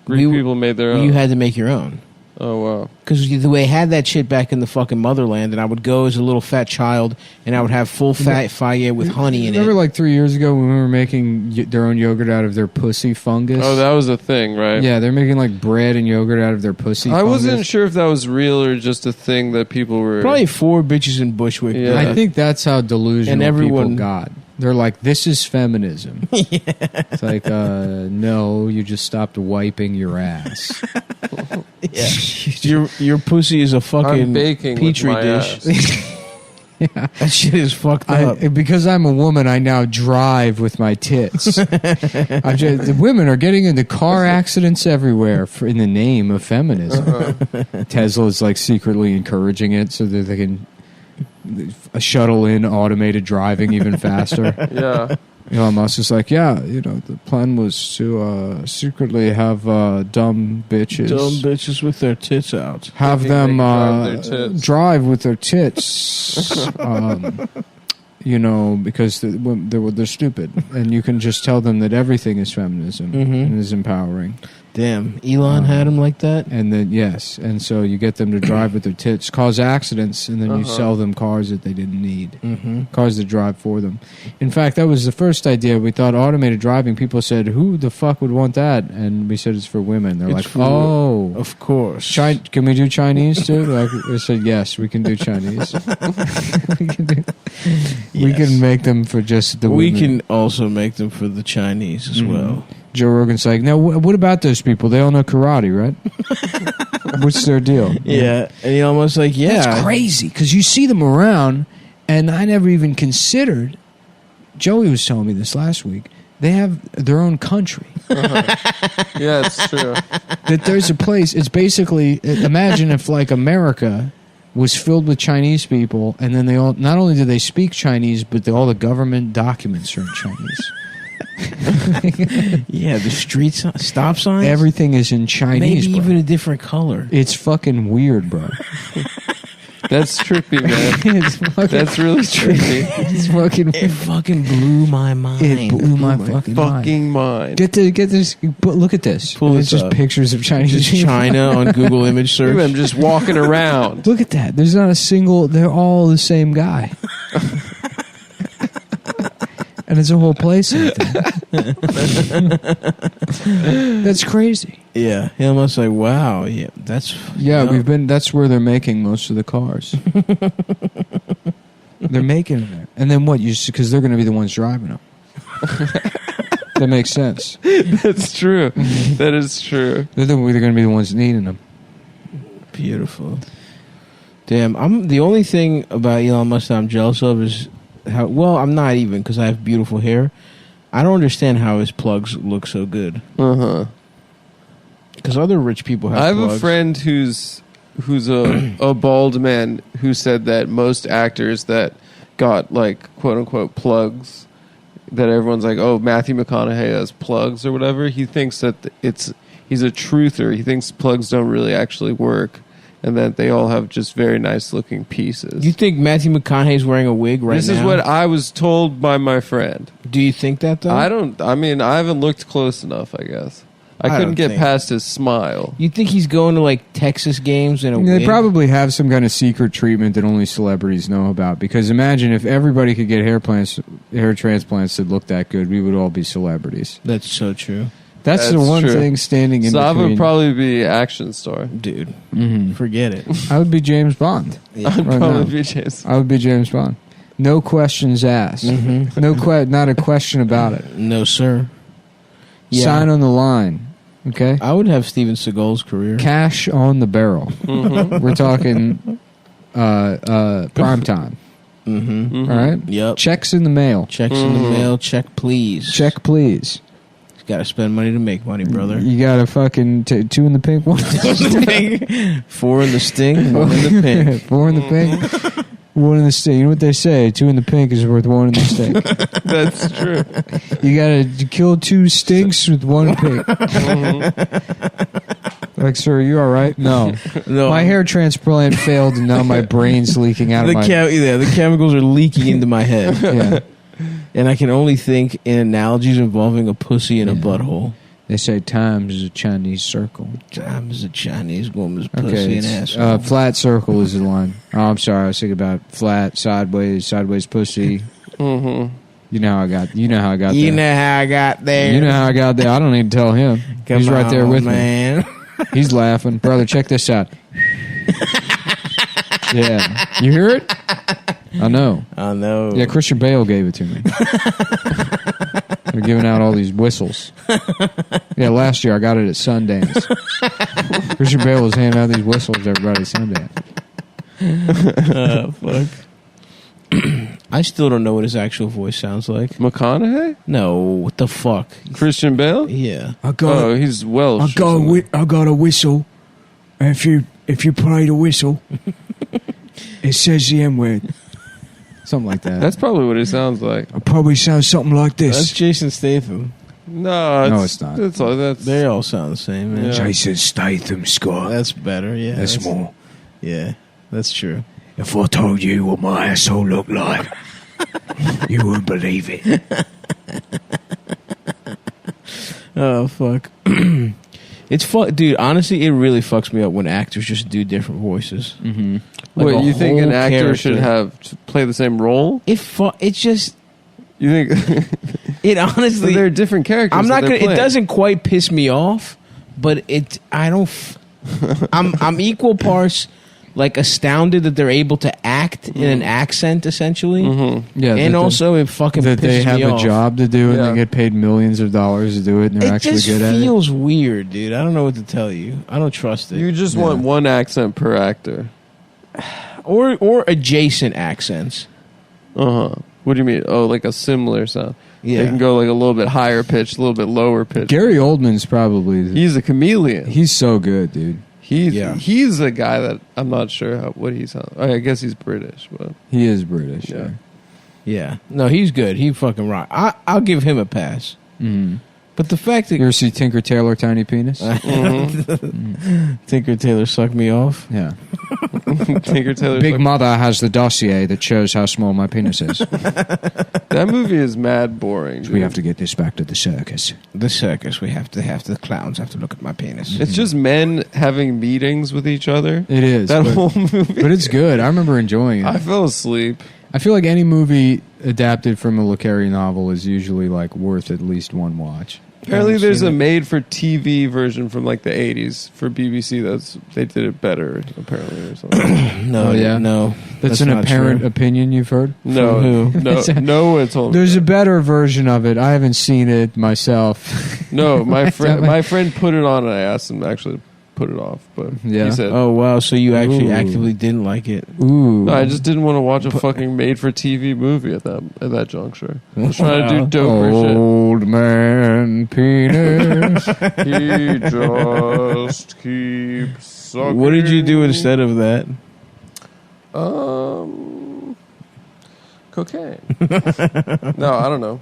[SPEAKER 3] Greek
[SPEAKER 2] We-
[SPEAKER 3] people made their own.
[SPEAKER 2] you had to make your own.
[SPEAKER 3] Oh wow.
[SPEAKER 2] Because they had that shit back in the fucking motherland, and I would go as a little fat child, and I would have full fat Faye with honey in
[SPEAKER 1] Remember
[SPEAKER 2] it.
[SPEAKER 1] like 3 years ago when we were making their own yogurt out of their pussy fungus?
[SPEAKER 3] Oh, that was a thing, right?
[SPEAKER 1] Yeah, they're making like bread and yogurt out of their pussy
[SPEAKER 3] I
[SPEAKER 1] fungus.
[SPEAKER 3] wasn't sure if that was real or just a thing that people were.
[SPEAKER 2] Probably 4 bitches in Bushwick.
[SPEAKER 3] Yeah.
[SPEAKER 1] I think that's how delusional
[SPEAKER 2] And everyone-
[SPEAKER 1] people got. They're like, this is feminism. It's like, no, you just stopped wiping your ass.
[SPEAKER 2] Your pussy is a fucking
[SPEAKER 3] I'm baking
[SPEAKER 2] petri
[SPEAKER 3] with my
[SPEAKER 2] dish.
[SPEAKER 3] ass.
[SPEAKER 2] That shit is fucked up.
[SPEAKER 1] Because I'm a woman, I now drive with my tits. The women are getting into car accidents everywhere in the name of feminism. Tesla is like secretly encouraging it so that they can shuttle in automated driving even faster.
[SPEAKER 3] Yeah.
[SPEAKER 1] Elon Musk is like, yeah, the plan was to secretly have dumb bitches.
[SPEAKER 2] Dumb bitches with their tits out.
[SPEAKER 1] Have
[SPEAKER 3] Think
[SPEAKER 1] them
[SPEAKER 3] they can drive their tits.
[SPEAKER 1] drive with their tits, because they're stupid, and you can just tell them that everything is feminism and is empowering.
[SPEAKER 2] Damn, Elon had him like that?
[SPEAKER 1] And then yes, and so you get them to drive with their tits, cause accidents, and then you sell them cars that they didn't need, cars that drive for them. In fact, that was the first idea. We thought automated driving. People said, "Who the fuck would want that?" And we said it's for women. They're
[SPEAKER 2] It's
[SPEAKER 1] like,
[SPEAKER 2] for-
[SPEAKER 1] "Oh,
[SPEAKER 2] Of course.
[SPEAKER 1] Can we do Chinese too?" Like, I said, "Yes, we can do Chinese. We can make them for just the
[SPEAKER 2] We
[SPEAKER 1] women."
[SPEAKER 2] can also make them for the Chinese as well.
[SPEAKER 1] Joe Rogan's like, "Now, what about those people? They all know karate, right? What's their deal?"
[SPEAKER 2] Yeah. And Elon was like, yeah.
[SPEAKER 1] That's crazy because you see them around, and I never even considered. Joey was telling me this last week. They have their own country.
[SPEAKER 3] Yeah, it's true.
[SPEAKER 1] That there's a place. It's basically imagine if like America was filled with Chinese people, and then they all not only do they speak Chinese, but all the government documents are in Chinese.
[SPEAKER 2] Yeah, the street stop signs.
[SPEAKER 1] Everything is in Chinese.
[SPEAKER 2] Maybe
[SPEAKER 1] bro.
[SPEAKER 2] even a different color.
[SPEAKER 1] It's fucking weird, bro.
[SPEAKER 3] That's trippy, man.
[SPEAKER 1] It's fucking,
[SPEAKER 3] That's really trippy.
[SPEAKER 1] it's fucking.
[SPEAKER 2] It fucking blew my mind.
[SPEAKER 1] It blew my fucking mind.
[SPEAKER 3] Fucking mind.
[SPEAKER 1] Get this. But look at this.
[SPEAKER 2] Pull
[SPEAKER 1] It's
[SPEAKER 2] this
[SPEAKER 1] just
[SPEAKER 2] up.
[SPEAKER 1] pictures of Chinese.
[SPEAKER 2] Just
[SPEAKER 1] people.
[SPEAKER 2] China on Google image
[SPEAKER 3] Look at
[SPEAKER 2] search.
[SPEAKER 3] them just walking around.
[SPEAKER 1] Look at that. There's not a single. They're all the same guy. And it's a whole place like that. That's crazy.
[SPEAKER 2] Yeah. Elon was like, wow. Yeah, that's.
[SPEAKER 1] Yeah,
[SPEAKER 2] no.
[SPEAKER 1] that's where they're making most of the cars. They're making them there. And then what? Because they're going to be the ones driving them. That makes sense.
[SPEAKER 3] That's true. That is true.
[SPEAKER 1] They're going to be the ones needing them.
[SPEAKER 2] Beautiful. Damn, I'm the only thing about Elon Musk that I'm jealous of is how. Well, I'm not even because I have beautiful hair. I don't understand how his plugs look so good. Because other rich people have.
[SPEAKER 3] I have
[SPEAKER 2] plugs.
[SPEAKER 3] a friend who's a bald man who said that most actors that got like quote unquote plugs, that everyone's like, oh, Matthew McConaughey has plugs or whatever. He thinks that he's a truther. He thinks plugs don't really actually work, and that they all have just very nice looking pieces.
[SPEAKER 2] You think Matthew McConaughey's wearing a wig right now?
[SPEAKER 3] This is what I was told by my friend.
[SPEAKER 2] Do you think that though?
[SPEAKER 3] I mean, I haven't looked close enough, I guess. I couldn't
[SPEAKER 2] don't
[SPEAKER 3] get
[SPEAKER 2] think.
[SPEAKER 3] past his smile.
[SPEAKER 2] You think he's going to like Texas games in a
[SPEAKER 1] They
[SPEAKER 2] wig?
[SPEAKER 1] probably have some kind of secret treatment that only celebrities know about. Because imagine if everybody could get hair transplants that look that good, we would all be celebrities.
[SPEAKER 2] That's so true.
[SPEAKER 1] That's the
[SPEAKER 3] That's
[SPEAKER 1] one
[SPEAKER 3] true.
[SPEAKER 1] thing standing in
[SPEAKER 3] Sav
[SPEAKER 1] between.
[SPEAKER 3] would probably be action star.
[SPEAKER 2] Dude,
[SPEAKER 1] Mhm.
[SPEAKER 2] forget it.
[SPEAKER 1] I would be James Bond.
[SPEAKER 3] I'd
[SPEAKER 1] Right
[SPEAKER 3] probably
[SPEAKER 1] now.
[SPEAKER 3] be James.
[SPEAKER 1] I would be James Bond. No questions asked. Not a question about it.
[SPEAKER 2] No, sir. Yeah.
[SPEAKER 1] Sign on the line. Okay?
[SPEAKER 2] I would have Steven Seagal's career.
[SPEAKER 1] Cash on the barrel. We're talking prime time.
[SPEAKER 2] Mm-hmm.
[SPEAKER 1] All right?
[SPEAKER 2] Yep.
[SPEAKER 1] Checks in the mail.
[SPEAKER 2] Checks in the mail. Check, please.
[SPEAKER 1] Check, please.
[SPEAKER 2] Got to spend money to make money, brother.
[SPEAKER 1] You got a fucking two in the pink, one in the
[SPEAKER 2] 4 in the sting, 1 in the pink.
[SPEAKER 1] 4 in the pink, 1 in the steak. You know what they say? 2 in the pink is worth 1 in the steak.
[SPEAKER 3] That's true.
[SPEAKER 1] You gotta kill 2 stinks with 1 pink. Like, sir, are you all right? No.
[SPEAKER 2] No.
[SPEAKER 1] My hair transplant failed, and now my brain's leaking out of my.
[SPEAKER 2] The chemicals are leaking into my head.
[SPEAKER 1] Yeah.
[SPEAKER 2] And I can only think in analogies involving a pussy and a butthole.
[SPEAKER 1] They say time is a Chinese circle.
[SPEAKER 2] Time is a Chinese woman's
[SPEAKER 1] Okay,
[SPEAKER 2] pussy and
[SPEAKER 1] it's,
[SPEAKER 2] asshole.
[SPEAKER 1] flat circle is the line. Oh, I'm sorry. I was thinking about flat, sideways pussy.
[SPEAKER 3] Mm-hmm.
[SPEAKER 1] You know how I got. You know how I got
[SPEAKER 2] You
[SPEAKER 1] there.
[SPEAKER 2] know how I got there.
[SPEAKER 1] You know how I got there. I don't need to tell him.
[SPEAKER 2] Come
[SPEAKER 1] He's right there
[SPEAKER 2] on,
[SPEAKER 1] with me.
[SPEAKER 2] man.
[SPEAKER 1] He's laughing. Brother, check this out. Yeah. You hear it? I know.
[SPEAKER 2] I know.
[SPEAKER 1] Yeah, Christian Bale gave it to me. They're giving out all these whistles. Yeah, last year I got it at Sundance. Christian Bale was handing out these whistles to everybody at Sundance.
[SPEAKER 2] Fuck. I still don't know what his actual voice sounds like.
[SPEAKER 3] McConaughey?
[SPEAKER 2] No, what the fuck?
[SPEAKER 3] Christian Bale?
[SPEAKER 2] Yeah.
[SPEAKER 3] Oh, he's Welsh.
[SPEAKER 1] I got a whistle. If you play the whistle, it says the M word. Something like that.
[SPEAKER 3] That's probably what he sounds like.
[SPEAKER 1] It probably sounds something like
[SPEAKER 2] That's
[SPEAKER 1] this.
[SPEAKER 2] Jason Statham.
[SPEAKER 3] No,
[SPEAKER 1] it's not.
[SPEAKER 3] That's
[SPEAKER 2] They all sound the same, man.
[SPEAKER 3] Yeah.
[SPEAKER 1] Jason Statham, Scott.
[SPEAKER 2] That's better, yeah.
[SPEAKER 1] That's more.
[SPEAKER 2] Yeah, that's true.
[SPEAKER 1] If I told you what my asshole looked like, you wouldn't believe it.
[SPEAKER 2] Oh, fuck. It's dude, honestly, it really fucks me up when actors just do different voices.
[SPEAKER 1] Mm-hmm.
[SPEAKER 2] Like
[SPEAKER 3] what
[SPEAKER 2] a
[SPEAKER 3] you think an
[SPEAKER 2] whole
[SPEAKER 3] actor should
[SPEAKER 2] character.
[SPEAKER 3] have to play the same role?
[SPEAKER 2] It's just,
[SPEAKER 3] You think
[SPEAKER 2] it honestly,
[SPEAKER 3] they're different characters?
[SPEAKER 2] I'm not
[SPEAKER 3] that they're
[SPEAKER 2] gonna. It
[SPEAKER 3] playing.
[SPEAKER 2] doesn't quite piss me off, but I'm equal parts like astounded that they're able to act in an accent essentially,
[SPEAKER 1] Yeah,
[SPEAKER 2] and also it fucking
[SPEAKER 1] that
[SPEAKER 2] pisses
[SPEAKER 1] they have
[SPEAKER 2] me
[SPEAKER 1] a
[SPEAKER 2] off.
[SPEAKER 1] job to do and
[SPEAKER 3] Yeah.
[SPEAKER 1] they get paid millions of dollars to do it and they're
[SPEAKER 2] It
[SPEAKER 1] actually
[SPEAKER 2] just
[SPEAKER 1] good at it.
[SPEAKER 2] feels weird, dude. I don't know what to tell you. I don't trust it.
[SPEAKER 3] You just want one accent per actor.
[SPEAKER 2] or adjacent accents.
[SPEAKER 3] What do you mean? Oh, like a similar sound.
[SPEAKER 2] Yeah.
[SPEAKER 3] They can go like a little bit higher pitch, a little bit lower pitch.
[SPEAKER 1] Gary Oldman's probably
[SPEAKER 3] He's a chameleon.
[SPEAKER 1] he's so good, dude.
[SPEAKER 3] He's a guy that I'm not sure what he sounds. I guess he's British, but
[SPEAKER 1] He is British.
[SPEAKER 3] Yeah.
[SPEAKER 1] Yeah.
[SPEAKER 2] Yeah, no, he's good. He fucking rock. I'll give him a pass.
[SPEAKER 1] Mm-hmm.
[SPEAKER 2] But the fact that
[SPEAKER 1] You ever see Tinker Tailor Tiny Penis?
[SPEAKER 2] Tinker Tailor sucked me off.
[SPEAKER 1] Yeah.
[SPEAKER 3] Tinker Tailor.
[SPEAKER 1] Big Mother has the dossier that shows how small my penis is.
[SPEAKER 3] That movie is mad boring.
[SPEAKER 1] We have to get this back to the circus.
[SPEAKER 2] The circus. We have to the clowns have to look at my penis.
[SPEAKER 3] It's just men having meetings with each other.
[SPEAKER 1] It is.
[SPEAKER 3] That
[SPEAKER 1] but,
[SPEAKER 3] whole movie.
[SPEAKER 1] but it's good. I remember enjoying it.
[SPEAKER 3] I fell asleep.
[SPEAKER 1] I feel like any movie adapted from a Le Carre novel is usually like worth at least one watch.
[SPEAKER 3] Apparently, there's
[SPEAKER 2] seen
[SPEAKER 3] a
[SPEAKER 2] it.
[SPEAKER 3] made-for-TV version from like the '80s for BBC. They did it better, apparently, or something.
[SPEAKER 2] No,
[SPEAKER 1] Oh, yeah?
[SPEAKER 2] no.
[SPEAKER 1] That's an
[SPEAKER 2] not
[SPEAKER 1] apparent
[SPEAKER 2] true.
[SPEAKER 1] opinion you've heard.
[SPEAKER 3] No,
[SPEAKER 2] who?
[SPEAKER 3] no one told me.
[SPEAKER 1] There's
[SPEAKER 3] that.
[SPEAKER 1] a better version of it. I haven't seen it myself.
[SPEAKER 3] No, my friend put it on, and I asked him to actually put it off, but
[SPEAKER 1] Yeah.
[SPEAKER 3] he said,
[SPEAKER 2] Oh wow! So you actually
[SPEAKER 1] Ooh.
[SPEAKER 2] actively didn't like it?
[SPEAKER 1] Ooh.
[SPEAKER 3] "No, I just didn't want to watch a fucking made-for-TV movie at that juncture. I was trying to do doper
[SPEAKER 1] Old man penis.
[SPEAKER 3] shit. He just keeps sucking."
[SPEAKER 2] What did you do instead of that?
[SPEAKER 3] Cocaine. No, I don't know.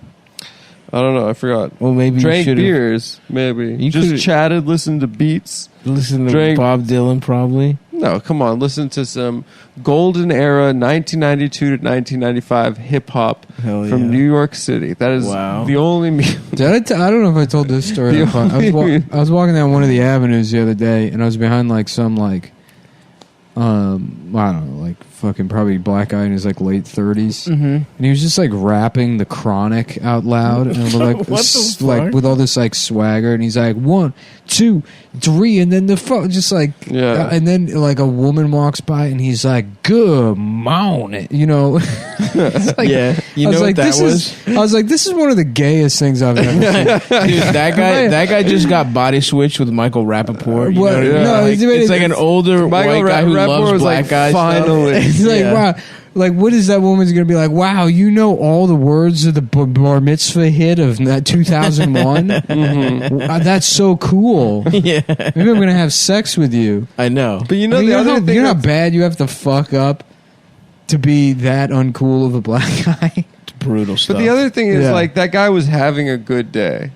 [SPEAKER 3] I forgot.
[SPEAKER 2] Well, maybe you
[SPEAKER 3] Drank
[SPEAKER 2] should
[SPEAKER 3] beers, maybe.
[SPEAKER 2] You
[SPEAKER 3] Just
[SPEAKER 2] could've-
[SPEAKER 3] chatted, listened to beats.
[SPEAKER 2] listen to
[SPEAKER 3] Drank-
[SPEAKER 2] Bob Dylan, probably.
[SPEAKER 3] No, come on. Listen to some golden era 1992 to 1995 hip hop
[SPEAKER 2] Hell
[SPEAKER 3] from
[SPEAKER 2] yeah.
[SPEAKER 3] New York City. That is
[SPEAKER 2] Wow.
[SPEAKER 3] the only
[SPEAKER 1] Did I don't know if I told this story.
[SPEAKER 3] The
[SPEAKER 1] I was walking down one of the avenues the other day, and I was behind like some like, I don't know, like fucking probably black guy in his like late 30s, and he was just like rapping The Chronic out loud, and like
[SPEAKER 2] What the
[SPEAKER 1] like
[SPEAKER 2] fuck?
[SPEAKER 1] with all this like swagger, and he's like 1, 2, 3, and then the just like
[SPEAKER 3] Yeah.
[SPEAKER 1] and then like a woman walks by, and he's like, "Good morning," you know. It's like,
[SPEAKER 2] Yeah, you
[SPEAKER 1] I
[SPEAKER 2] know
[SPEAKER 1] was
[SPEAKER 2] what
[SPEAKER 1] like,
[SPEAKER 2] that
[SPEAKER 1] this
[SPEAKER 2] was?
[SPEAKER 1] I was like, this is one of the gayest things I've ever seen.
[SPEAKER 2] Dude, that guy just got body switched with Michael Rappaport. You
[SPEAKER 1] What?
[SPEAKER 2] know what I mean?
[SPEAKER 1] No,
[SPEAKER 2] Like, it's like an older
[SPEAKER 3] Michael
[SPEAKER 2] white guy who
[SPEAKER 3] Rappaport
[SPEAKER 2] loves
[SPEAKER 3] was
[SPEAKER 2] black
[SPEAKER 3] like,
[SPEAKER 2] guys.
[SPEAKER 3] finally.
[SPEAKER 1] It's like,
[SPEAKER 2] Yeah.
[SPEAKER 1] wow. Like, what is that woman's going to be like? Wow, you know all the words of the bar mitzvah hit of that 2001? Wow, that's so cool.
[SPEAKER 2] Yeah,
[SPEAKER 1] Maybe I'm going to have sex with you.
[SPEAKER 2] I know.
[SPEAKER 3] But you know
[SPEAKER 1] I mean,
[SPEAKER 3] the other thing.
[SPEAKER 1] you know how
[SPEAKER 3] that's-
[SPEAKER 1] bad you have to fuck up to be that uncool of a black guy?
[SPEAKER 2] It's brutal stuff.
[SPEAKER 3] But the other thing is,
[SPEAKER 1] Yeah.
[SPEAKER 3] like, that guy was having a good day.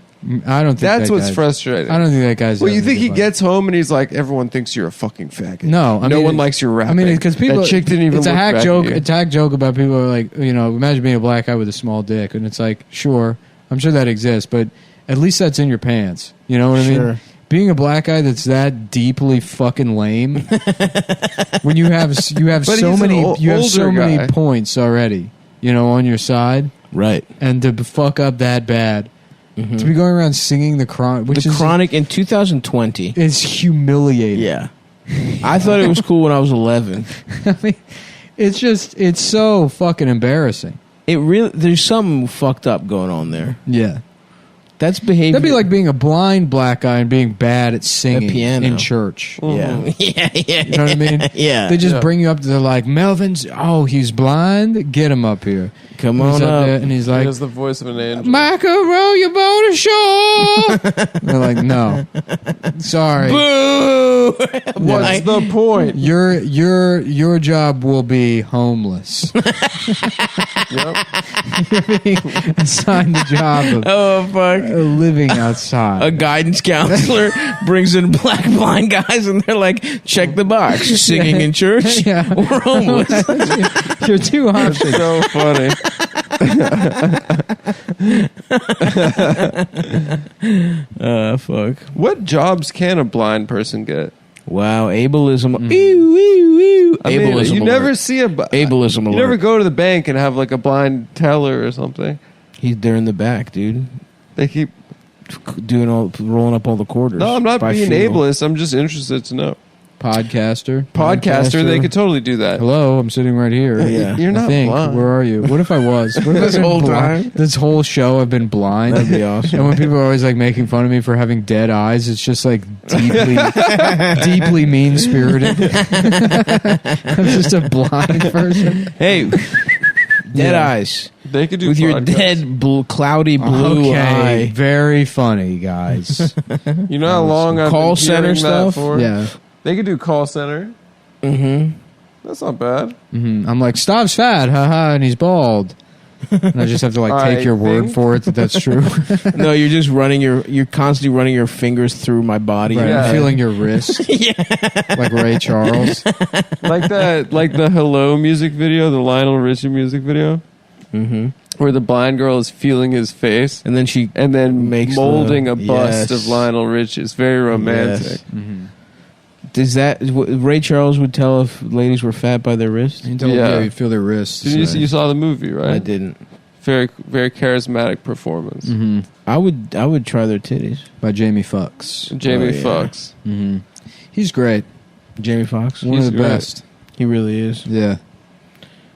[SPEAKER 1] I don't think
[SPEAKER 3] That's
[SPEAKER 1] that
[SPEAKER 3] what's
[SPEAKER 1] guy's-
[SPEAKER 3] frustrating.
[SPEAKER 1] I don't think that guy's.
[SPEAKER 3] Well, you
[SPEAKER 1] having a
[SPEAKER 3] think he
[SPEAKER 1] good
[SPEAKER 3] gets home and he's like, everyone thinks you're a fucking faggot.
[SPEAKER 1] No, I
[SPEAKER 3] no
[SPEAKER 1] mean,
[SPEAKER 3] one likes your rap.
[SPEAKER 1] I mean, because people,
[SPEAKER 3] that chick didn't even.
[SPEAKER 1] it's a
[SPEAKER 3] look
[SPEAKER 1] hack
[SPEAKER 3] back
[SPEAKER 1] joke.
[SPEAKER 3] at you.
[SPEAKER 1] It's a hack joke about people who are like, you know, imagine being a black guy with a small dick, and it's like, sure, I'm sure that exists, but at least that's in your pants. You know what I mean?
[SPEAKER 2] Sure.
[SPEAKER 1] Being a black guy that's that deeply fucking lame, when you have
[SPEAKER 3] But
[SPEAKER 1] so
[SPEAKER 3] he's
[SPEAKER 1] many,
[SPEAKER 3] an
[SPEAKER 1] you have so
[SPEAKER 3] older
[SPEAKER 1] many
[SPEAKER 3] guy.
[SPEAKER 1] points already, you know, on your side,
[SPEAKER 2] right?
[SPEAKER 1] and to fuck up that bad, to be going around singing the Chronic, which
[SPEAKER 2] The
[SPEAKER 1] is
[SPEAKER 2] Chronic in 2020.
[SPEAKER 1] is humiliating.
[SPEAKER 2] Yeah, I thought it was cool when I was 11.
[SPEAKER 1] I mean, it's so fucking embarrassing.
[SPEAKER 2] It really, there's something fucked up going on there.
[SPEAKER 1] Yeah.
[SPEAKER 2] That's behavior.
[SPEAKER 1] That'd be like being a blind black guy and being bad at singing
[SPEAKER 2] At piano.
[SPEAKER 1] in church.
[SPEAKER 2] yeah, yeah.
[SPEAKER 1] You know what I mean?
[SPEAKER 2] Yeah.
[SPEAKER 1] They just
[SPEAKER 3] Yeah.
[SPEAKER 1] bring you up. They're like, Melvin's. Oh, he's blind. Get him up here.
[SPEAKER 2] Come
[SPEAKER 1] He's
[SPEAKER 2] on up.
[SPEAKER 1] there, and he's
[SPEAKER 3] He
[SPEAKER 1] like,
[SPEAKER 3] has the voice of an angel.
[SPEAKER 1] Michael, row your boat ashore. They're like, no, sorry.
[SPEAKER 2] Boo!
[SPEAKER 3] What's the point?
[SPEAKER 1] Your job will be homeless.
[SPEAKER 3] Yep.
[SPEAKER 1] Assigned the job of
[SPEAKER 2] Oh fuck!
[SPEAKER 1] living outside.
[SPEAKER 2] A guidance counselor brings in black blind guys, and they're like, "Check the box: singing in church
[SPEAKER 1] Yeah.
[SPEAKER 2] or homeless."
[SPEAKER 1] Your two options.
[SPEAKER 3] So funny.
[SPEAKER 2] Fuck!
[SPEAKER 3] What jobs can a blind person get?
[SPEAKER 2] Wow, ableism. Ew, ew, ew.
[SPEAKER 3] I mean,
[SPEAKER 2] Ableism.
[SPEAKER 3] you
[SPEAKER 2] alert.
[SPEAKER 3] never see a
[SPEAKER 2] Ableism
[SPEAKER 3] You
[SPEAKER 2] alert.
[SPEAKER 3] never go to the bank and have like a blind teller or something.
[SPEAKER 2] He's there in the back, dude,
[SPEAKER 3] They keep.
[SPEAKER 2] rolling up all the quarters.
[SPEAKER 3] No, I'm not
[SPEAKER 2] by
[SPEAKER 3] being
[SPEAKER 2] feel.
[SPEAKER 3] ableist. I'm just interested to know.
[SPEAKER 1] Podcaster.
[SPEAKER 3] Podcaster, they could totally do that.
[SPEAKER 1] Hello, I'm sitting right here.
[SPEAKER 2] Yeah.
[SPEAKER 3] You're
[SPEAKER 1] I
[SPEAKER 3] not
[SPEAKER 1] think.
[SPEAKER 3] blind.
[SPEAKER 1] Where are you? What if I was? What if
[SPEAKER 2] This
[SPEAKER 1] I've been
[SPEAKER 2] whole
[SPEAKER 1] blind?
[SPEAKER 2] time?
[SPEAKER 1] This whole show I've been blind.
[SPEAKER 2] That'd be awesome.
[SPEAKER 1] And when people are always like making fun of me for having dead eyes, it's just like deeply, deeply mean spirited. I'm just a blind person.
[SPEAKER 2] Hey, dead
[SPEAKER 1] Yeah.
[SPEAKER 2] eyes
[SPEAKER 3] They could do
[SPEAKER 2] with your
[SPEAKER 3] podcasts.
[SPEAKER 2] dead cloudy blue
[SPEAKER 1] Okay,
[SPEAKER 2] eye.
[SPEAKER 1] very funny, guys.
[SPEAKER 3] You know how long I've
[SPEAKER 2] Call
[SPEAKER 3] been
[SPEAKER 2] center
[SPEAKER 3] hearing that
[SPEAKER 2] stuff?
[SPEAKER 3] for?
[SPEAKER 1] Yeah.
[SPEAKER 3] They could do call center.
[SPEAKER 2] Mm-hmm.
[SPEAKER 3] That's not bad.
[SPEAKER 1] I'm like, Stav's fat, haha, and he's bald. And I just have to like take
[SPEAKER 3] I
[SPEAKER 1] your word
[SPEAKER 3] think-
[SPEAKER 1] for it that that's true.
[SPEAKER 2] No, you're just you're constantly running your fingers through my body.
[SPEAKER 1] Right,
[SPEAKER 3] Yeah.
[SPEAKER 1] I'm feeling your wrist. Like Ray Charles.
[SPEAKER 3] Like that, like the Hello music video, the Lionel Richie music video,
[SPEAKER 2] Mm-hmm.
[SPEAKER 3] where the blind girl is feeling his face
[SPEAKER 2] And then she
[SPEAKER 3] and then
[SPEAKER 2] Makes
[SPEAKER 3] molding
[SPEAKER 2] the-
[SPEAKER 3] a bust
[SPEAKER 2] yes.
[SPEAKER 3] of Lionel Richie. It's very romantic.
[SPEAKER 2] does that Ray Charles would tell if ladies were fat by their wrist?
[SPEAKER 1] You can tell
[SPEAKER 3] Yeah.
[SPEAKER 1] them you feel their wrists.
[SPEAKER 3] Did you saw the movie, right?
[SPEAKER 2] I didn't.
[SPEAKER 3] Very, very charismatic performance.
[SPEAKER 1] Mm-hmm.
[SPEAKER 2] I would try their titties.
[SPEAKER 1] By Jamie Foxx.
[SPEAKER 3] Jamie
[SPEAKER 2] yeah.
[SPEAKER 3] Foxx.
[SPEAKER 1] Mm-hmm. He's great.
[SPEAKER 2] Jamie Foxx.
[SPEAKER 1] One
[SPEAKER 3] He's
[SPEAKER 1] of the
[SPEAKER 3] great.
[SPEAKER 1] best.
[SPEAKER 2] He really is.
[SPEAKER 1] Yeah.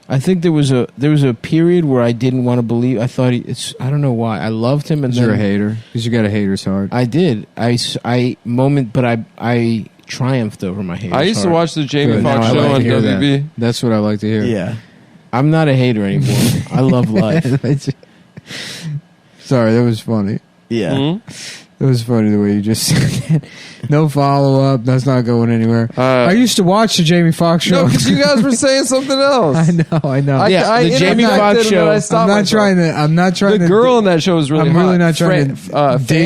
[SPEAKER 2] I think there was a period where I didn't want to believe. I thought I don't know why. I loved him, and
[SPEAKER 1] Because you're a
[SPEAKER 2] then
[SPEAKER 1] hater. Because you got a hater's heart.
[SPEAKER 2] I did. I triumphed over my haters.
[SPEAKER 3] I used to
[SPEAKER 2] heart.
[SPEAKER 3] watch the Jamie
[SPEAKER 1] Good.
[SPEAKER 3] Foxx
[SPEAKER 1] Now I
[SPEAKER 3] show
[SPEAKER 1] like
[SPEAKER 3] on
[SPEAKER 1] to hear that.
[SPEAKER 3] WB.
[SPEAKER 1] That's what I like to hear.
[SPEAKER 2] Yeah, I'm not a hater anymore. I love life.
[SPEAKER 1] Sorry, that was funny.
[SPEAKER 2] Yeah.
[SPEAKER 3] Mhm.
[SPEAKER 1] That was funny the way you just said that. No follow up. That's not going anywhere. I used to watch the Jamie Foxx show.
[SPEAKER 3] No, because you guys were saying something else.
[SPEAKER 1] I know.
[SPEAKER 2] Yeah, the Jamie Foxx show.
[SPEAKER 1] I'm not trying to.
[SPEAKER 3] The girl in that show was really
[SPEAKER 1] I'm
[SPEAKER 3] hot.
[SPEAKER 1] really not trying to dig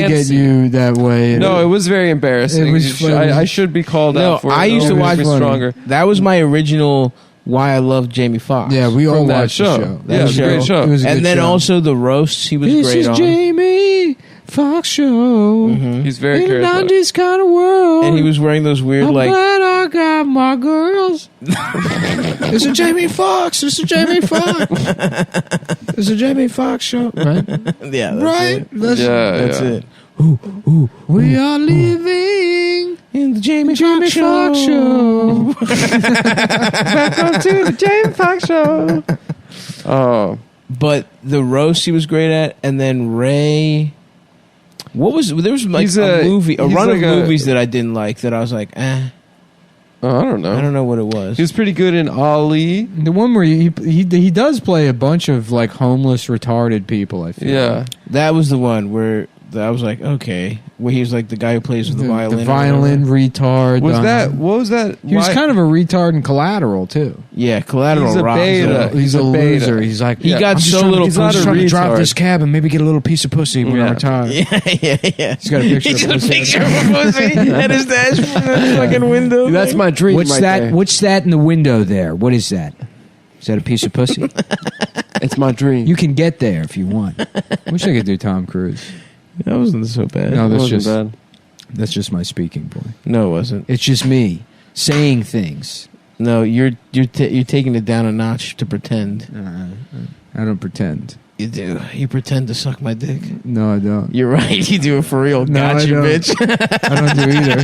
[SPEAKER 1] at
[SPEAKER 3] fancy.
[SPEAKER 1] you that way.
[SPEAKER 3] No, it was very embarrassing.
[SPEAKER 1] It was funny.
[SPEAKER 3] I should be called
[SPEAKER 2] No,
[SPEAKER 3] out for it.
[SPEAKER 2] I used to
[SPEAKER 3] It
[SPEAKER 2] watch.
[SPEAKER 3] makes me stronger.
[SPEAKER 2] That was my original why I loved Jamie Foxx.
[SPEAKER 1] Yeah, we all
[SPEAKER 3] From that
[SPEAKER 1] watched the
[SPEAKER 3] show.
[SPEAKER 1] show.
[SPEAKER 3] Yeah, it was a great show.
[SPEAKER 1] It was a good
[SPEAKER 2] And then
[SPEAKER 1] show.
[SPEAKER 2] also the roasts he was
[SPEAKER 1] This
[SPEAKER 2] great
[SPEAKER 1] is
[SPEAKER 2] on.
[SPEAKER 1] Jamie Foxx show.
[SPEAKER 3] He's very
[SPEAKER 1] In a
[SPEAKER 3] charismatic.
[SPEAKER 1] 90s kind of world.
[SPEAKER 2] And he was wearing those weird
[SPEAKER 1] I'm
[SPEAKER 2] like
[SPEAKER 1] glad I got my girls. It's a Jamie Foxx. It's a Jamie Foxx. It's a Jamie Foxx show. Right?
[SPEAKER 2] yeah, that's
[SPEAKER 1] Right?
[SPEAKER 2] it.
[SPEAKER 1] That's
[SPEAKER 2] That's
[SPEAKER 3] Yeah.
[SPEAKER 2] it.
[SPEAKER 1] We are living
[SPEAKER 2] In the Jamie
[SPEAKER 1] Jamie Foxx show.
[SPEAKER 3] Welcome to the Jamie Foxx show. Oh,
[SPEAKER 2] But the roast he was great at, and then Ray. What was there was like
[SPEAKER 3] He's
[SPEAKER 2] a
[SPEAKER 3] a-
[SPEAKER 2] movie, a
[SPEAKER 3] he's
[SPEAKER 2] run
[SPEAKER 3] like
[SPEAKER 2] of
[SPEAKER 3] a-
[SPEAKER 2] movies that I didn't like that I was like,
[SPEAKER 3] I don't know.
[SPEAKER 2] I don't know what it was.
[SPEAKER 3] He was pretty good in Ali.
[SPEAKER 1] The one where he does play a bunch of like homeless, retarded people. I feel.
[SPEAKER 3] Yeah.
[SPEAKER 2] That was the one where I was like, okay, where he was like the guy who plays with the violin.
[SPEAKER 1] The
[SPEAKER 2] or
[SPEAKER 1] violin retard.
[SPEAKER 3] What was that?
[SPEAKER 1] He was kind of a retard in Collateral too.
[SPEAKER 2] Yeah, Collateral
[SPEAKER 3] He's a
[SPEAKER 2] rocks,
[SPEAKER 3] beta.
[SPEAKER 2] though.
[SPEAKER 1] He's a
[SPEAKER 3] a beta.
[SPEAKER 1] loser. He's like
[SPEAKER 2] He got
[SPEAKER 1] I'm just
[SPEAKER 2] so
[SPEAKER 1] trying to-
[SPEAKER 2] little
[SPEAKER 1] He's not
[SPEAKER 3] pussy.
[SPEAKER 1] trying to drive
[SPEAKER 3] retard.
[SPEAKER 1] this cab and maybe get a little piece of pussy when I
[SPEAKER 3] Yeah.
[SPEAKER 1] retire.
[SPEAKER 2] Yeah.
[SPEAKER 1] He's got a picture
[SPEAKER 2] He's
[SPEAKER 1] of
[SPEAKER 2] got a
[SPEAKER 1] pussy.
[SPEAKER 2] picture of a pussy at his dash fucking window.
[SPEAKER 3] That's my dream.
[SPEAKER 1] What's
[SPEAKER 3] right
[SPEAKER 1] that?
[SPEAKER 3] there.
[SPEAKER 1] What's that in the window there? What is that? Is that a piece of pussy?
[SPEAKER 3] It's my dream.
[SPEAKER 1] You can get there if you want. Wish I could do Tom Cruise.
[SPEAKER 2] That wasn't so bad.
[SPEAKER 1] No,
[SPEAKER 3] It
[SPEAKER 1] that's
[SPEAKER 3] wasn't
[SPEAKER 1] just
[SPEAKER 3] bad.
[SPEAKER 1] that's just my speaking voice.
[SPEAKER 2] No, it wasn't.
[SPEAKER 1] It's just me saying things.
[SPEAKER 2] No, you're taking it down a notch to pretend.
[SPEAKER 1] I don't pretend.
[SPEAKER 2] You do. You pretend to suck my dick.
[SPEAKER 1] No, I don't.
[SPEAKER 2] You're right. You do it for real.
[SPEAKER 1] No,
[SPEAKER 2] Got
[SPEAKER 1] I
[SPEAKER 2] you,
[SPEAKER 1] don't.
[SPEAKER 2] bitch.
[SPEAKER 1] I don't do either.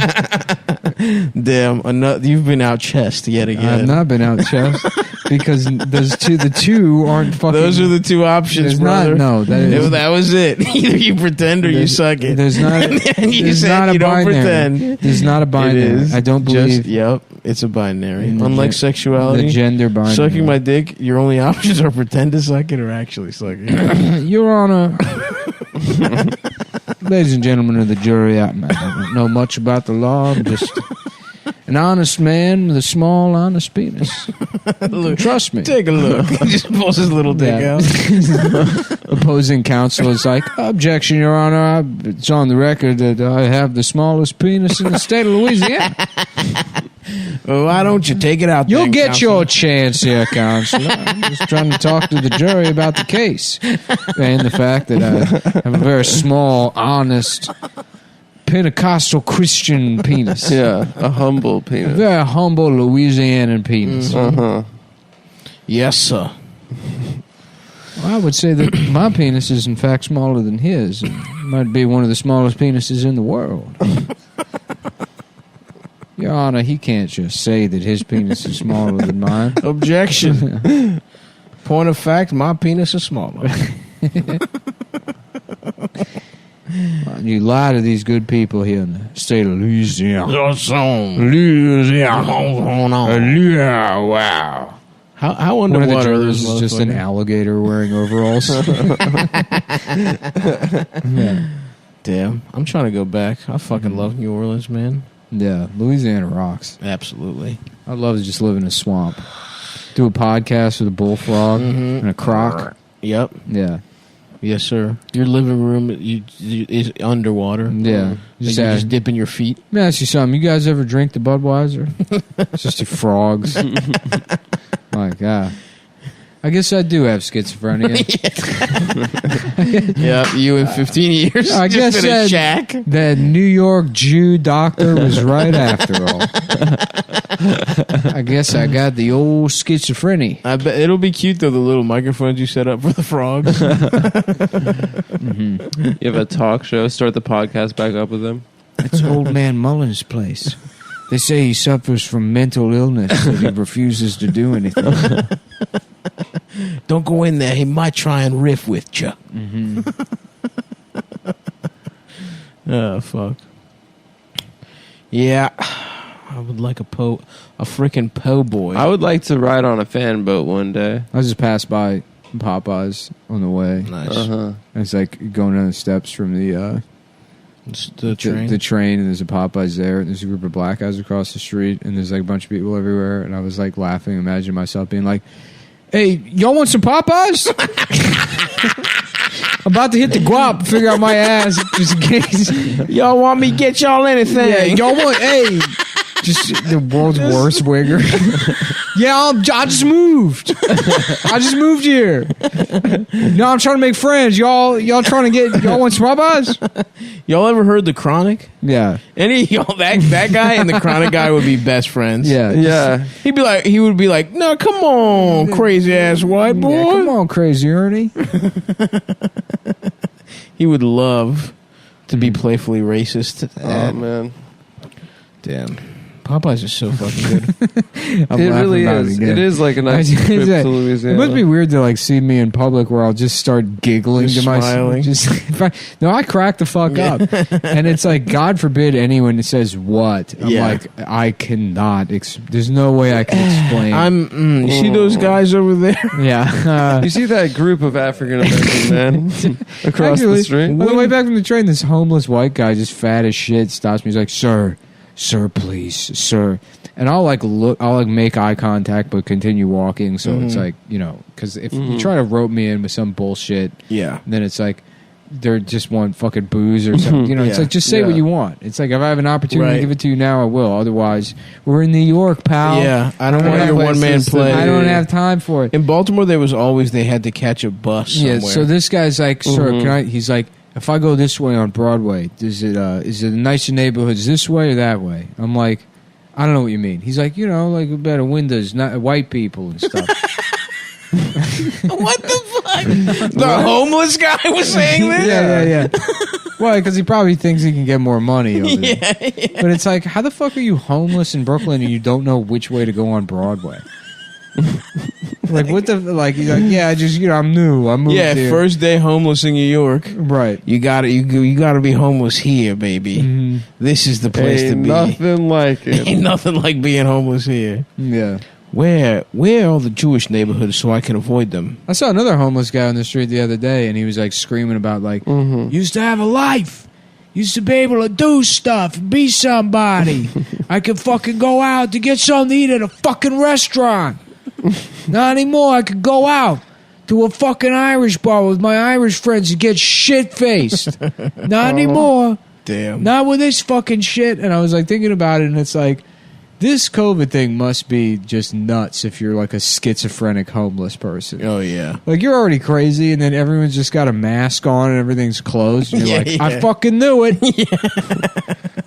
[SPEAKER 2] Damn. You've been out chest yet
[SPEAKER 1] I've
[SPEAKER 2] again.
[SPEAKER 1] not been out chest because the two aren't fucking.
[SPEAKER 2] Those are the two options,
[SPEAKER 1] There's
[SPEAKER 2] brother.
[SPEAKER 1] not. No,
[SPEAKER 2] That was it. Either you pretend or you suck it.
[SPEAKER 1] There's not.
[SPEAKER 2] And then you
[SPEAKER 1] there's
[SPEAKER 2] said
[SPEAKER 1] not a
[SPEAKER 2] you don't
[SPEAKER 1] binary.
[SPEAKER 2] pretend.
[SPEAKER 1] There's not a binary.
[SPEAKER 2] It is.
[SPEAKER 1] I don't believe
[SPEAKER 2] Yep. It's a binary.
[SPEAKER 1] in the
[SPEAKER 2] Unlike
[SPEAKER 1] gen-
[SPEAKER 2] sexuality.
[SPEAKER 1] the gender binary.
[SPEAKER 2] Sucking my dick, your only options are pretend to suck it or actually suck it.
[SPEAKER 1] Your Honor, ladies and gentlemen of the jury, I don't know much about the law. I'm just an honest man with a small, honest penis. Trust me.
[SPEAKER 2] Take a look. He just pulls his little dick
[SPEAKER 1] Yeah.
[SPEAKER 2] out.
[SPEAKER 1] Opposing counsel is like, objection, Your Honor. It's on the record that I have the smallest penis in the state of Louisiana.
[SPEAKER 2] Well, why don't you take it out
[SPEAKER 1] You'll
[SPEAKER 2] then,
[SPEAKER 1] get
[SPEAKER 2] counsel?
[SPEAKER 1] your chance here, counselor. I'm just trying to talk to the jury about the case and the fact that I have a very small, honest, Pentecostal Christian penis.
[SPEAKER 3] Yeah, a humble
[SPEAKER 1] A
[SPEAKER 3] penis.
[SPEAKER 1] very humble Louisianan penis.
[SPEAKER 3] Uh-huh.
[SPEAKER 2] Yes, sir.
[SPEAKER 1] Well, I would say that my penis is in fact smaller than his. And might be one of the smallest penises in the world. Your Honor, he can't just say that his penis is smaller than mine.
[SPEAKER 2] Objection. Point of fact, my penis is smaller.
[SPEAKER 1] You lie to these good people here in the state of Louisiana. Louisiana. Wow.
[SPEAKER 2] How
[SPEAKER 1] One of the
[SPEAKER 2] underwater are
[SPEAKER 1] jurors
[SPEAKER 2] those
[SPEAKER 1] is just an
[SPEAKER 2] motherfuckers?
[SPEAKER 1] alligator wearing overalls. Yeah.
[SPEAKER 2] Damn. I'm trying to go back. I fucking love New Orleans, man.
[SPEAKER 1] Yeah, Louisiana rocks.
[SPEAKER 2] Absolutely.
[SPEAKER 1] I'd love to just live in a swamp. Do a podcast with a bullfrog and a croc.
[SPEAKER 2] Yep.
[SPEAKER 1] Yeah.
[SPEAKER 2] Yes, sir. Your living room is underwater.
[SPEAKER 1] Yeah.
[SPEAKER 2] Just,
[SPEAKER 1] Just,
[SPEAKER 2] just dipping your feet.
[SPEAKER 1] let me ask you something. You guys ever drink the Budweiser? It's just the frogs. My God. I guess I do have schizophrenia.
[SPEAKER 2] Yeah, you in 15 years.
[SPEAKER 1] I guess that New York Jew doctor was right after all. I guess I got the old schizophrenia.
[SPEAKER 2] I bet it'll be cute though. The little microphones you set up for the frogs.
[SPEAKER 3] You have a talk show. Start the podcast back up with them.
[SPEAKER 1] It's old man Mullen's place. They say he suffers from mental illness and he refuses to do anything.
[SPEAKER 2] Don't go in there. He might try and riff with you. Oh, fuck. Yeah. I would like a freaking po' boy.
[SPEAKER 3] I would like to ride on a fan boat one day.
[SPEAKER 1] I just passed by Popeyes on the way.
[SPEAKER 2] Nice.
[SPEAKER 3] Uh-huh.
[SPEAKER 1] It's like going down the steps from the
[SPEAKER 2] train.
[SPEAKER 1] The train, and there's a Popeyes there, and there's a group of black guys across the street, and there's like a bunch of people everywhere, and I was like laughing, imagining myself being like, "Hey, y'all want some Popeyes?" I'm about to hit the guap, figure out my ass just in case.
[SPEAKER 2] Y'all want me to get y'all anything?
[SPEAKER 1] Yeah, y'all want just the world's worst wigger. Yeah, I just moved. I just moved here. No, I'm trying to make friends. Y'all trying to y'all want some Popeyes?
[SPEAKER 2] Y'all ever heard the Chronic?
[SPEAKER 1] Yeah.
[SPEAKER 2] Any y'all that guy and the Chronic guy would be best friends.
[SPEAKER 1] Yeah.
[SPEAKER 3] Yeah.
[SPEAKER 2] He would be like, no, come on, crazy ass white boy.
[SPEAKER 1] Yeah, come on, crazy Ernie.
[SPEAKER 2] He would love to be playfully racist.
[SPEAKER 3] Oh, man.
[SPEAKER 2] Damn. Popeyes is so fucking good.
[SPEAKER 1] I'm
[SPEAKER 3] It
[SPEAKER 1] laughing
[SPEAKER 3] really
[SPEAKER 1] about
[SPEAKER 3] is.
[SPEAKER 1] again.
[SPEAKER 3] It is like a nice trip to Louisiana.
[SPEAKER 1] It must be weird to like see me in public where I'll just start giggling
[SPEAKER 2] Just
[SPEAKER 1] to myself.
[SPEAKER 2] smiling.
[SPEAKER 1] I crack the fuck up, and it's like God forbid anyone says what. I'm like I cannot. There's no way I can explain.
[SPEAKER 2] You see those guys over there?
[SPEAKER 1] Yeah.
[SPEAKER 3] You see that group of African American men across
[SPEAKER 1] Actually,
[SPEAKER 3] the street?
[SPEAKER 1] on the way back from the train, this homeless white guy, just fat as shit, stops me. He's like, "Sir, please, sir." And I'll like make eye contact, but continue walking. So it's like, because if you try to rope me in with some bullshit, then it's like they just want fucking booze or something. It's like just say what you want. It's like if I have an opportunity to give it to you now, I will. Otherwise, we're in New York, pal.
[SPEAKER 2] Yeah, I don't want your one man play.
[SPEAKER 1] I don't have time for it.
[SPEAKER 2] In Baltimore, they had to catch a bus somewhere.
[SPEAKER 1] Yeah, so this guy's like, "Sir, can I?" He's like, "If I go this way on Broadway, is it nicer neighborhoods this way or that way?" I'm like, "I don't know what you mean." He's like, like better windows, not white people and stuff.
[SPEAKER 2] What the fuck? The homeless guy was saying this?
[SPEAKER 1] Yeah. Well, because he probably thinks he can get more money over there. But it's like, how the fuck are you homeless in Brooklyn and you don't know which way to go on Broadway? Like, what the, like, he's like, yeah, I'm new. I moved here.
[SPEAKER 2] First day homeless in New York.
[SPEAKER 1] Right.
[SPEAKER 2] You gotta be homeless here, baby. Mm-hmm. This is the place to be.
[SPEAKER 3] Nothing like it.
[SPEAKER 2] Ain't nothing like being homeless here.
[SPEAKER 1] Yeah.
[SPEAKER 2] Where are all the Jewish neighborhoods so I can avoid them?
[SPEAKER 1] I saw another homeless guy on the street the other day, and he was like screaming about like, used to have a life, used to be able to do stuff, be somebody. I could fucking go out to get something to eat at a fucking restaurant. Not anymore. I could go out to a fucking Irish bar with my Irish friends and get shit faced. Not anymore.
[SPEAKER 2] Damn.
[SPEAKER 1] Not with this fucking shit. And I was like thinking about it, and it's like, this COVID thing must be just nuts if you're like a schizophrenic homeless person.
[SPEAKER 2] Oh, yeah.
[SPEAKER 1] Like, you're already crazy, and then everyone's just got a mask on and everything's closed. And you're I fucking knew it.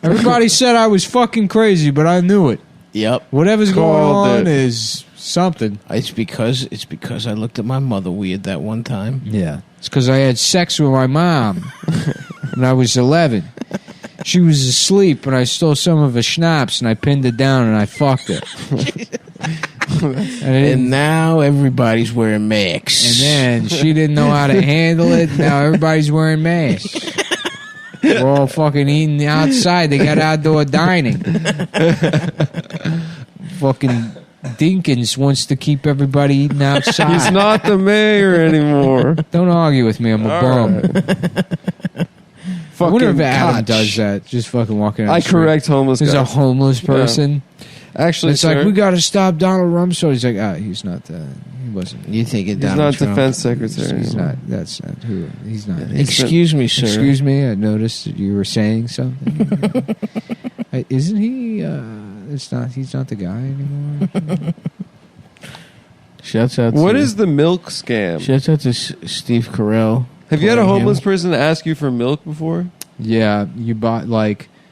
[SPEAKER 1] Everybody said I was fucking crazy, but I knew it.
[SPEAKER 2] Yep.
[SPEAKER 1] Whatever's going on is something.
[SPEAKER 2] It's because I looked at my mother weird that one time.
[SPEAKER 1] Yeah. It's because I had sex with my mom when I was 11. She was asleep, and I stole some of her schnapps, and I pinned her down, and I fucked her.
[SPEAKER 2] And now everybody's wearing masks.
[SPEAKER 1] And then she didn't know how to handle it. Now everybody's wearing masks. We're all fucking eating outside. They got outdoor dining. Fucking Dinkins wants to keep everybody eating outside.
[SPEAKER 3] He's not the mayor anymore.
[SPEAKER 1] Don't argue with me. I'm a bum. I wonder if Adam
[SPEAKER 3] Koch
[SPEAKER 1] does that. Just fucking walking out.
[SPEAKER 3] I correct homeless
[SPEAKER 1] There's
[SPEAKER 3] guys.
[SPEAKER 1] a homeless person.
[SPEAKER 3] Actually,
[SPEAKER 1] It's
[SPEAKER 3] sir,
[SPEAKER 1] like, we got to stop Donald Rumsfeld. He's like, he's not that. He wasn't.
[SPEAKER 2] You think it
[SPEAKER 3] he's
[SPEAKER 2] Donald
[SPEAKER 3] not
[SPEAKER 2] Trump.
[SPEAKER 3] defense secretary.
[SPEAKER 1] He's
[SPEAKER 3] anymore.
[SPEAKER 1] not. That's not who. He's not.
[SPEAKER 2] Excuse me, sir.
[SPEAKER 1] Excuse me. I noticed that you were saying something. Isn't he? It's not. He's not the guy anymore.
[SPEAKER 2] Shouts out.
[SPEAKER 3] What
[SPEAKER 2] to,
[SPEAKER 3] is the milk scam?
[SPEAKER 2] Shouts out to Steve Carell.
[SPEAKER 3] Have you had a
[SPEAKER 2] playing
[SPEAKER 3] homeless
[SPEAKER 2] him.
[SPEAKER 3] person ask you for milk before?
[SPEAKER 1] Yeah, you buy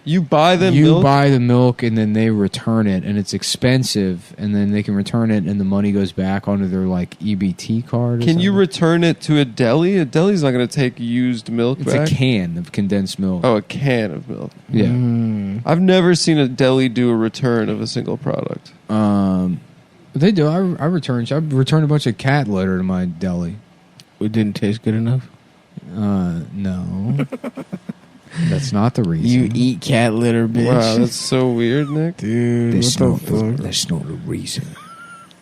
[SPEAKER 3] You buy them
[SPEAKER 1] you
[SPEAKER 3] milk?
[SPEAKER 1] buy the milk and then they return it, and it's expensive, and then they can return it, and the money goes back onto their like EBT card. Or
[SPEAKER 3] Can you
[SPEAKER 1] something.
[SPEAKER 3] return it to a deli? A deli's not going to take used milk
[SPEAKER 1] It's
[SPEAKER 3] back.
[SPEAKER 1] a can of condensed milk.
[SPEAKER 3] Oh, a can of milk.
[SPEAKER 1] Yeah.
[SPEAKER 3] I've never seen a deli do a return of a single product.
[SPEAKER 1] They do. I returned a bunch of cat litter to my deli.
[SPEAKER 2] It didn't taste good enough.
[SPEAKER 1] No. That's not the reason.
[SPEAKER 2] You eat cat litter, bitch.
[SPEAKER 3] Wow, that's so weird, Nick.
[SPEAKER 2] Dude,
[SPEAKER 1] That's
[SPEAKER 2] what
[SPEAKER 1] not,
[SPEAKER 2] the fuck?
[SPEAKER 1] that's not the reason.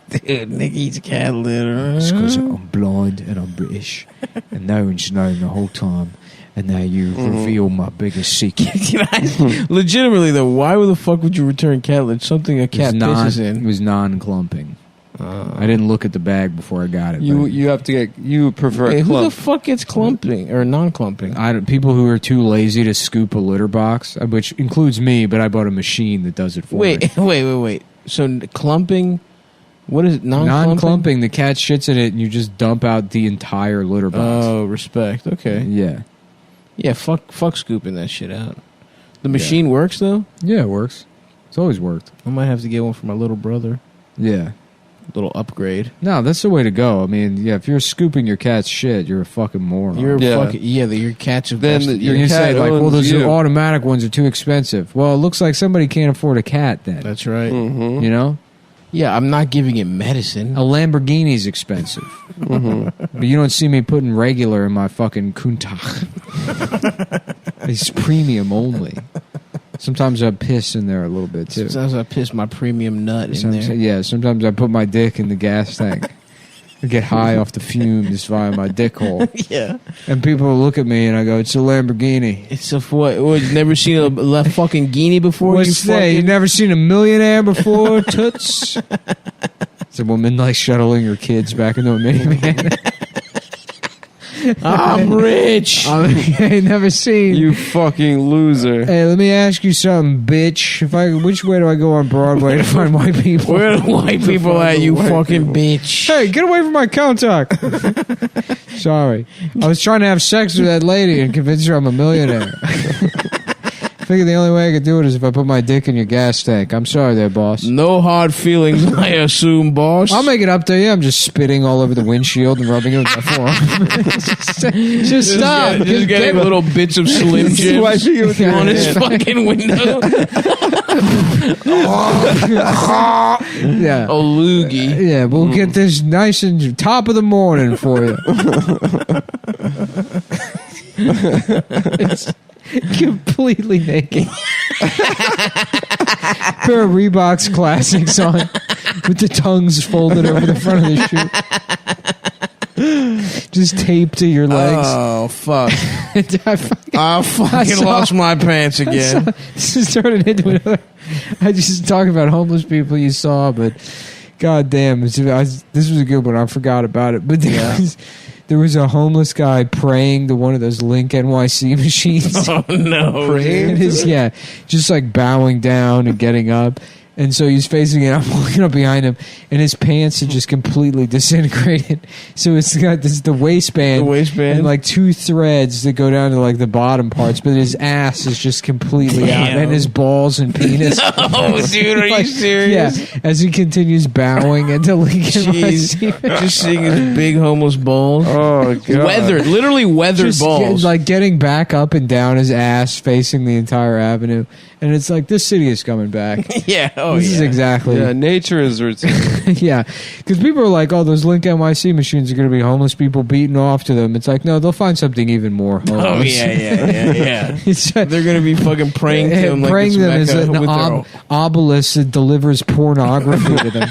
[SPEAKER 2] Dude, Nick eats cat litter.
[SPEAKER 1] It's because I'm blind and I'm British, and no one's known the whole time. And now you reveal my biggest secret.
[SPEAKER 2] Legitimately though, why the fuck would you return cat litter? Something a cat pisses
[SPEAKER 1] It
[SPEAKER 2] in.
[SPEAKER 1] was non-clumping. I didn't look at the bag before I got it.
[SPEAKER 3] You have to get. You prefer
[SPEAKER 2] Hey,
[SPEAKER 3] a
[SPEAKER 2] who the
[SPEAKER 3] clump.
[SPEAKER 2] fuck gets clumping or non-clumping?
[SPEAKER 1] People who are too lazy to scoop a litter box, which includes me, but I bought a machine that does it for me.
[SPEAKER 2] Wait. So clumping, what is it? Non-clumping?
[SPEAKER 1] Non-clumping, the cat shits in it, and you just dump out the entire litter box.
[SPEAKER 2] Oh, respect. Okay.
[SPEAKER 1] Yeah.
[SPEAKER 2] Yeah, fuck scooping that shit out. The machine works though?
[SPEAKER 1] Yeah, it works. It's always worked.
[SPEAKER 2] I might have to get one for my little brother.
[SPEAKER 1] Yeah.
[SPEAKER 2] Little upgrade.
[SPEAKER 1] No, that's the way to go. I mean, yeah, if you're scooping your cat's shit, you're a fucking moron.
[SPEAKER 2] You're
[SPEAKER 3] Yeah.
[SPEAKER 2] fucking your cat's
[SPEAKER 3] Then
[SPEAKER 2] invested.
[SPEAKER 3] your
[SPEAKER 1] you
[SPEAKER 3] cat
[SPEAKER 1] say like, well,
[SPEAKER 3] owns
[SPEAKER 1] those
[SPEAKER 3] you.
[SPEAKER 1] automatic ones are too expensive. Well, it looks like somebody can't afford a cat then.
[SPEAKER 2] That's right.
[SPEAKER 3] Mm-hmm.
[SPEAKER 1] You know?
[SPEAKER 2] Yeah, I'm not giving it medicine.
[SPEAKER 1] A Lamborghini's expensive. But you don't see me putting regular in my fucking CumTown. It's premium only. Sometimes I piss in there a little bit too.
[SPEAKER 2] Sometimes I piss my premium nut in there.
[SPEAKER 1] Yeah, sometimes I put my dick in the gas tank. I get high off the fumes via my dick hole.
[SPEAKER 2] Yeah.
[SPEAKER 1] And people look at me and I go, it's a Lamborghini.
[SPEAKER 2] It's a what? You've never seen a left fucking guinea before?
[SPEAKER 1] What's that? You never seen a millionaire before, toots? It's a woman like shuttling her kids back into a minivan.
[SPEAKER 2] I'm rich.
[SPEAKER 1] I ain't never seen.
[SPEAKER 3] You fucking loser.
[SPEAKER 1] Hey, let me ask you something, bitch. Which way do I go on Broadway to find white people?
[SPEAKER 2] Where are the white people at, you fucking bitch?
[SPEAKER 1] Hey, get away from my contact. Sorry. I was trying to have sex with that lady and convince her I'm a millionaire. I figured the only way I could do it is if I put my dick in your gas tank. I'm sorry there, boss.
[SPEAKER 2] No hard feelings, I assume, boss.
[SPEAKER 1] I'll make it up to you. I'm just spitting all over the windshield and rubbing it with my forearm. just stop.
[SPEAKER 2] Just getting little bits of Slim Jim on his fucking window.
[SPEAKER 1] Yeah.
[SPEAKER 2] A loogie.
[SPEAKER 1] Yeah, we'll get this nice and top of the morning for you. It's completely naked. Pair of Reebok's classics on with the tongues folded over the front of the shoe. Just taped to your legs.
[SPEAKER 2] Oh, fuck.
[SPEAKER 1] I
[SPEAKER 2] fucking lost my pants again.
[SPEAKER 1] This is turning into another. I just talking about homeless people you saw, but god damn, this was a good one. I forgot about it, but there was a homeless guy praying to one of those Link NYC machines.
[SPEAKER 2] Oh no!
[SPEAKER 1] Praying, just like bowing down and getting up. And so he's facing it. I'm looking up behind him, and his pants are just completely disintegrated. So it's got the waistband, and like two threads that go down to like the bottom parts, but his ass is just completely out, and his balls and penis.
[SPEAKER 2] Oh, dude, are you serious?
[SPEAKER 1] Yeah, as he continues bowing into Lincoln.
[SPEAKER 2] Just seeing his big homeless balls.
[SPEAKER 3] Oh god,
[SPEAKER 2] literally weathered balls.
[SPEAKER 1] Like getting back up and down his ass, facing the entire avenue, and it's like this city is coming back.
[SPEAKER 2] Yeah. Oh,
[SPEAKER 1] this is exactly.
[SPEAKER 3] Yeah, nature is routine.
[SPEAKER 1] Yeah, because people are like, "Oh, those Link NYC machines are going to be homeless people beating off to them." It's like, no, they'll find something even more homeless.
[SPEAKER 2] Oh yeah. They're gonna be fucking praying to him,
[SPEAKER 1] praying
[SPEAKER 2] like
[SPEAKER 1] them as an obelisk that delivers pornography to them.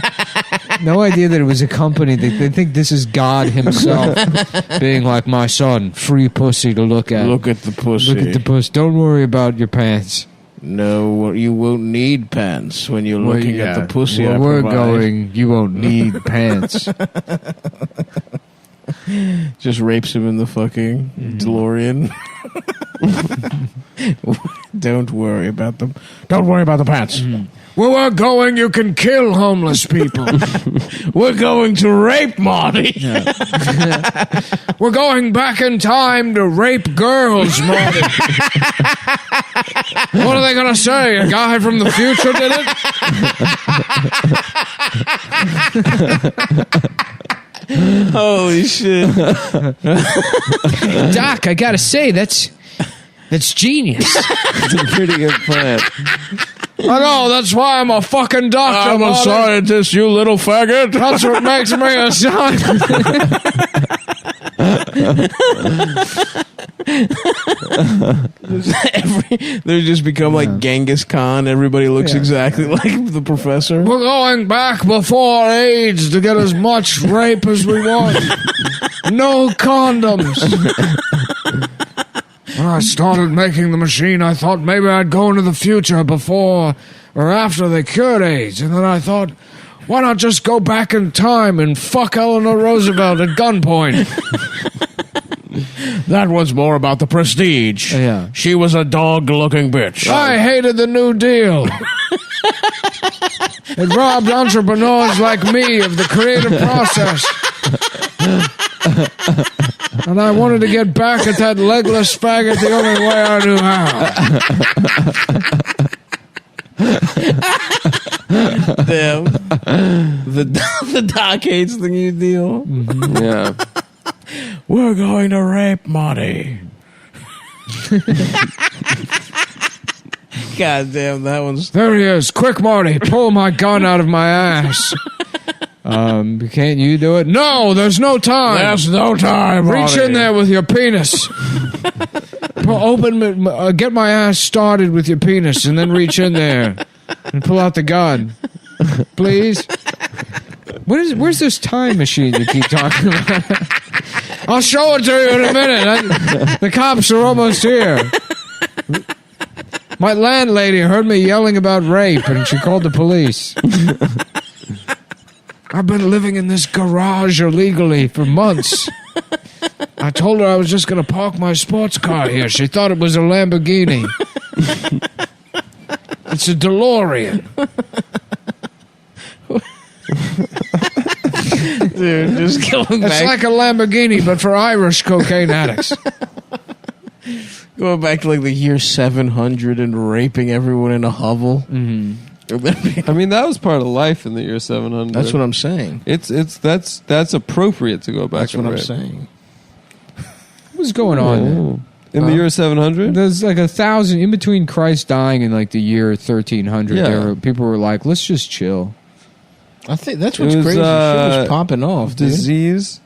[SPEAKER 1] No idea that it was a company. They think this is God himself being like, my son, free pussy to look at.
[SPEAKER 2] Look at the pussy.
[SPEAKER 1] Look at the pussy. Don't worry about your pants.
[SPEAKER 2] No, you won't need pants when you're looking at the pussy.
[SPEAKER 1] Where we're going, you won't need pants.
[SPEAKER 2] Just rapes him in the fucking DeLorean. Don't worry about them. Don't worry about the pants.
[SPEAKER 1] Where we're going, you can kill homeless people.
[SPEAKER 2] We're going to rape Marty.
[SPEAKER 1] We're going back in time to rape girls, Marty. What are they going to say? A guy from the future did it?
[SPEAKER 2] Holy shit.
[SPEAKER 1] Doc, I got to say, that's genius.
[SPEAKER 3] It's a pretty good plan.
[SPEAKER 1] I know, that's why I'm a fucking doctor.
[SPEAKER 2] I'm a
[SPEAKER 1] Marty.
[SPEAKER 2] scientist, you little faggot.
[SPEAKER 1] That's what makes me a scientist.
[SPEAKER 2] They just become like Genghis Khan. Everybody looks exactly like the professor.
[SPEAKER 1] We're going back before AIDS to get as much rape as we want. No condoms. When I started making the machine, I thought maybe I'd go into the future before or after they cured AIDS. And then I thought, why not just go back in time and fuck Eleanor Roosevelt at gunpoint?
[SPEAKER 2] That was more about the prestige.
[SPEAKER 1] Yeah.
[SPEAKER 2] She was a dog-looking bitch.
[SPEAKER 1] I hated the New Deal. It robbed entrepreneurs like me of the creative process. And I wanted to get back at that legless faggot the only way I knew how.
[SPEAKER 2] Damn. The doc hates the New Deal.
[SPEAKER 3] Yeah.
[SPEAKER 2] We're going to rape Marty. God damn, that one's...
[SPEAKER 1] There he is. Quick, Marty, pull my gun out of my ass. Can't you do it? No, there's no time.
[SPEAKER 2] There's no time,
[SPEAKER 1] Reach
[SPEAKER 2] Marty.
[SPEAKER 1] in there with your penis. Get my ass started with your penis and then reach in there and pull out the gun. Please? Where's this time machine you keep talking about? I'll show it to you in a minute. The cops are almost here. My landlady heard me yelling about rape and she called the police. I've been living in this garage illegally for months. I told her I was just going to park my sports car here. She thought it was a Lamborghini. It's a DeLorean.
[SPEAKER 2] Dude, just going
[SPEAKER 1] It's
[SPEAKER 2] back.
[SPEAKER 1] like a Lamborghini, but for Irish cocaine addicts.
[SPEAKER 2] Going back to like the year 700 and raping everyone in a hovel.
[SPEAKER 3] I mean, that was part of life in the year 700.
[SPEAKER 2] That's what I'm saying.
[SPEAKER 3] That's appropriate to go back.
[SPEAKER 2] That's
[SPEAKER 3] and
[SPEAKER 2] what I'm
[SPEAKER 3] rape.
[SPEAKER 2] saying.
[SPEAKER 1] What's going on there?
[SPEAKER 3] Oh. In the year 700?
[SPEAKER 1] There's like 1,000 in between Christ dying and like the year 1300.
[SPEAKER 3] Yeah.
[SPEAKER 1] People were like, "Let's just chill."
[SPEAKER 2] I think that's what's
[SPEAKER 3] It was,
[SPEAKER 2] crazy. Shit was popping off, dude.
[SPEAKER 3] Disease,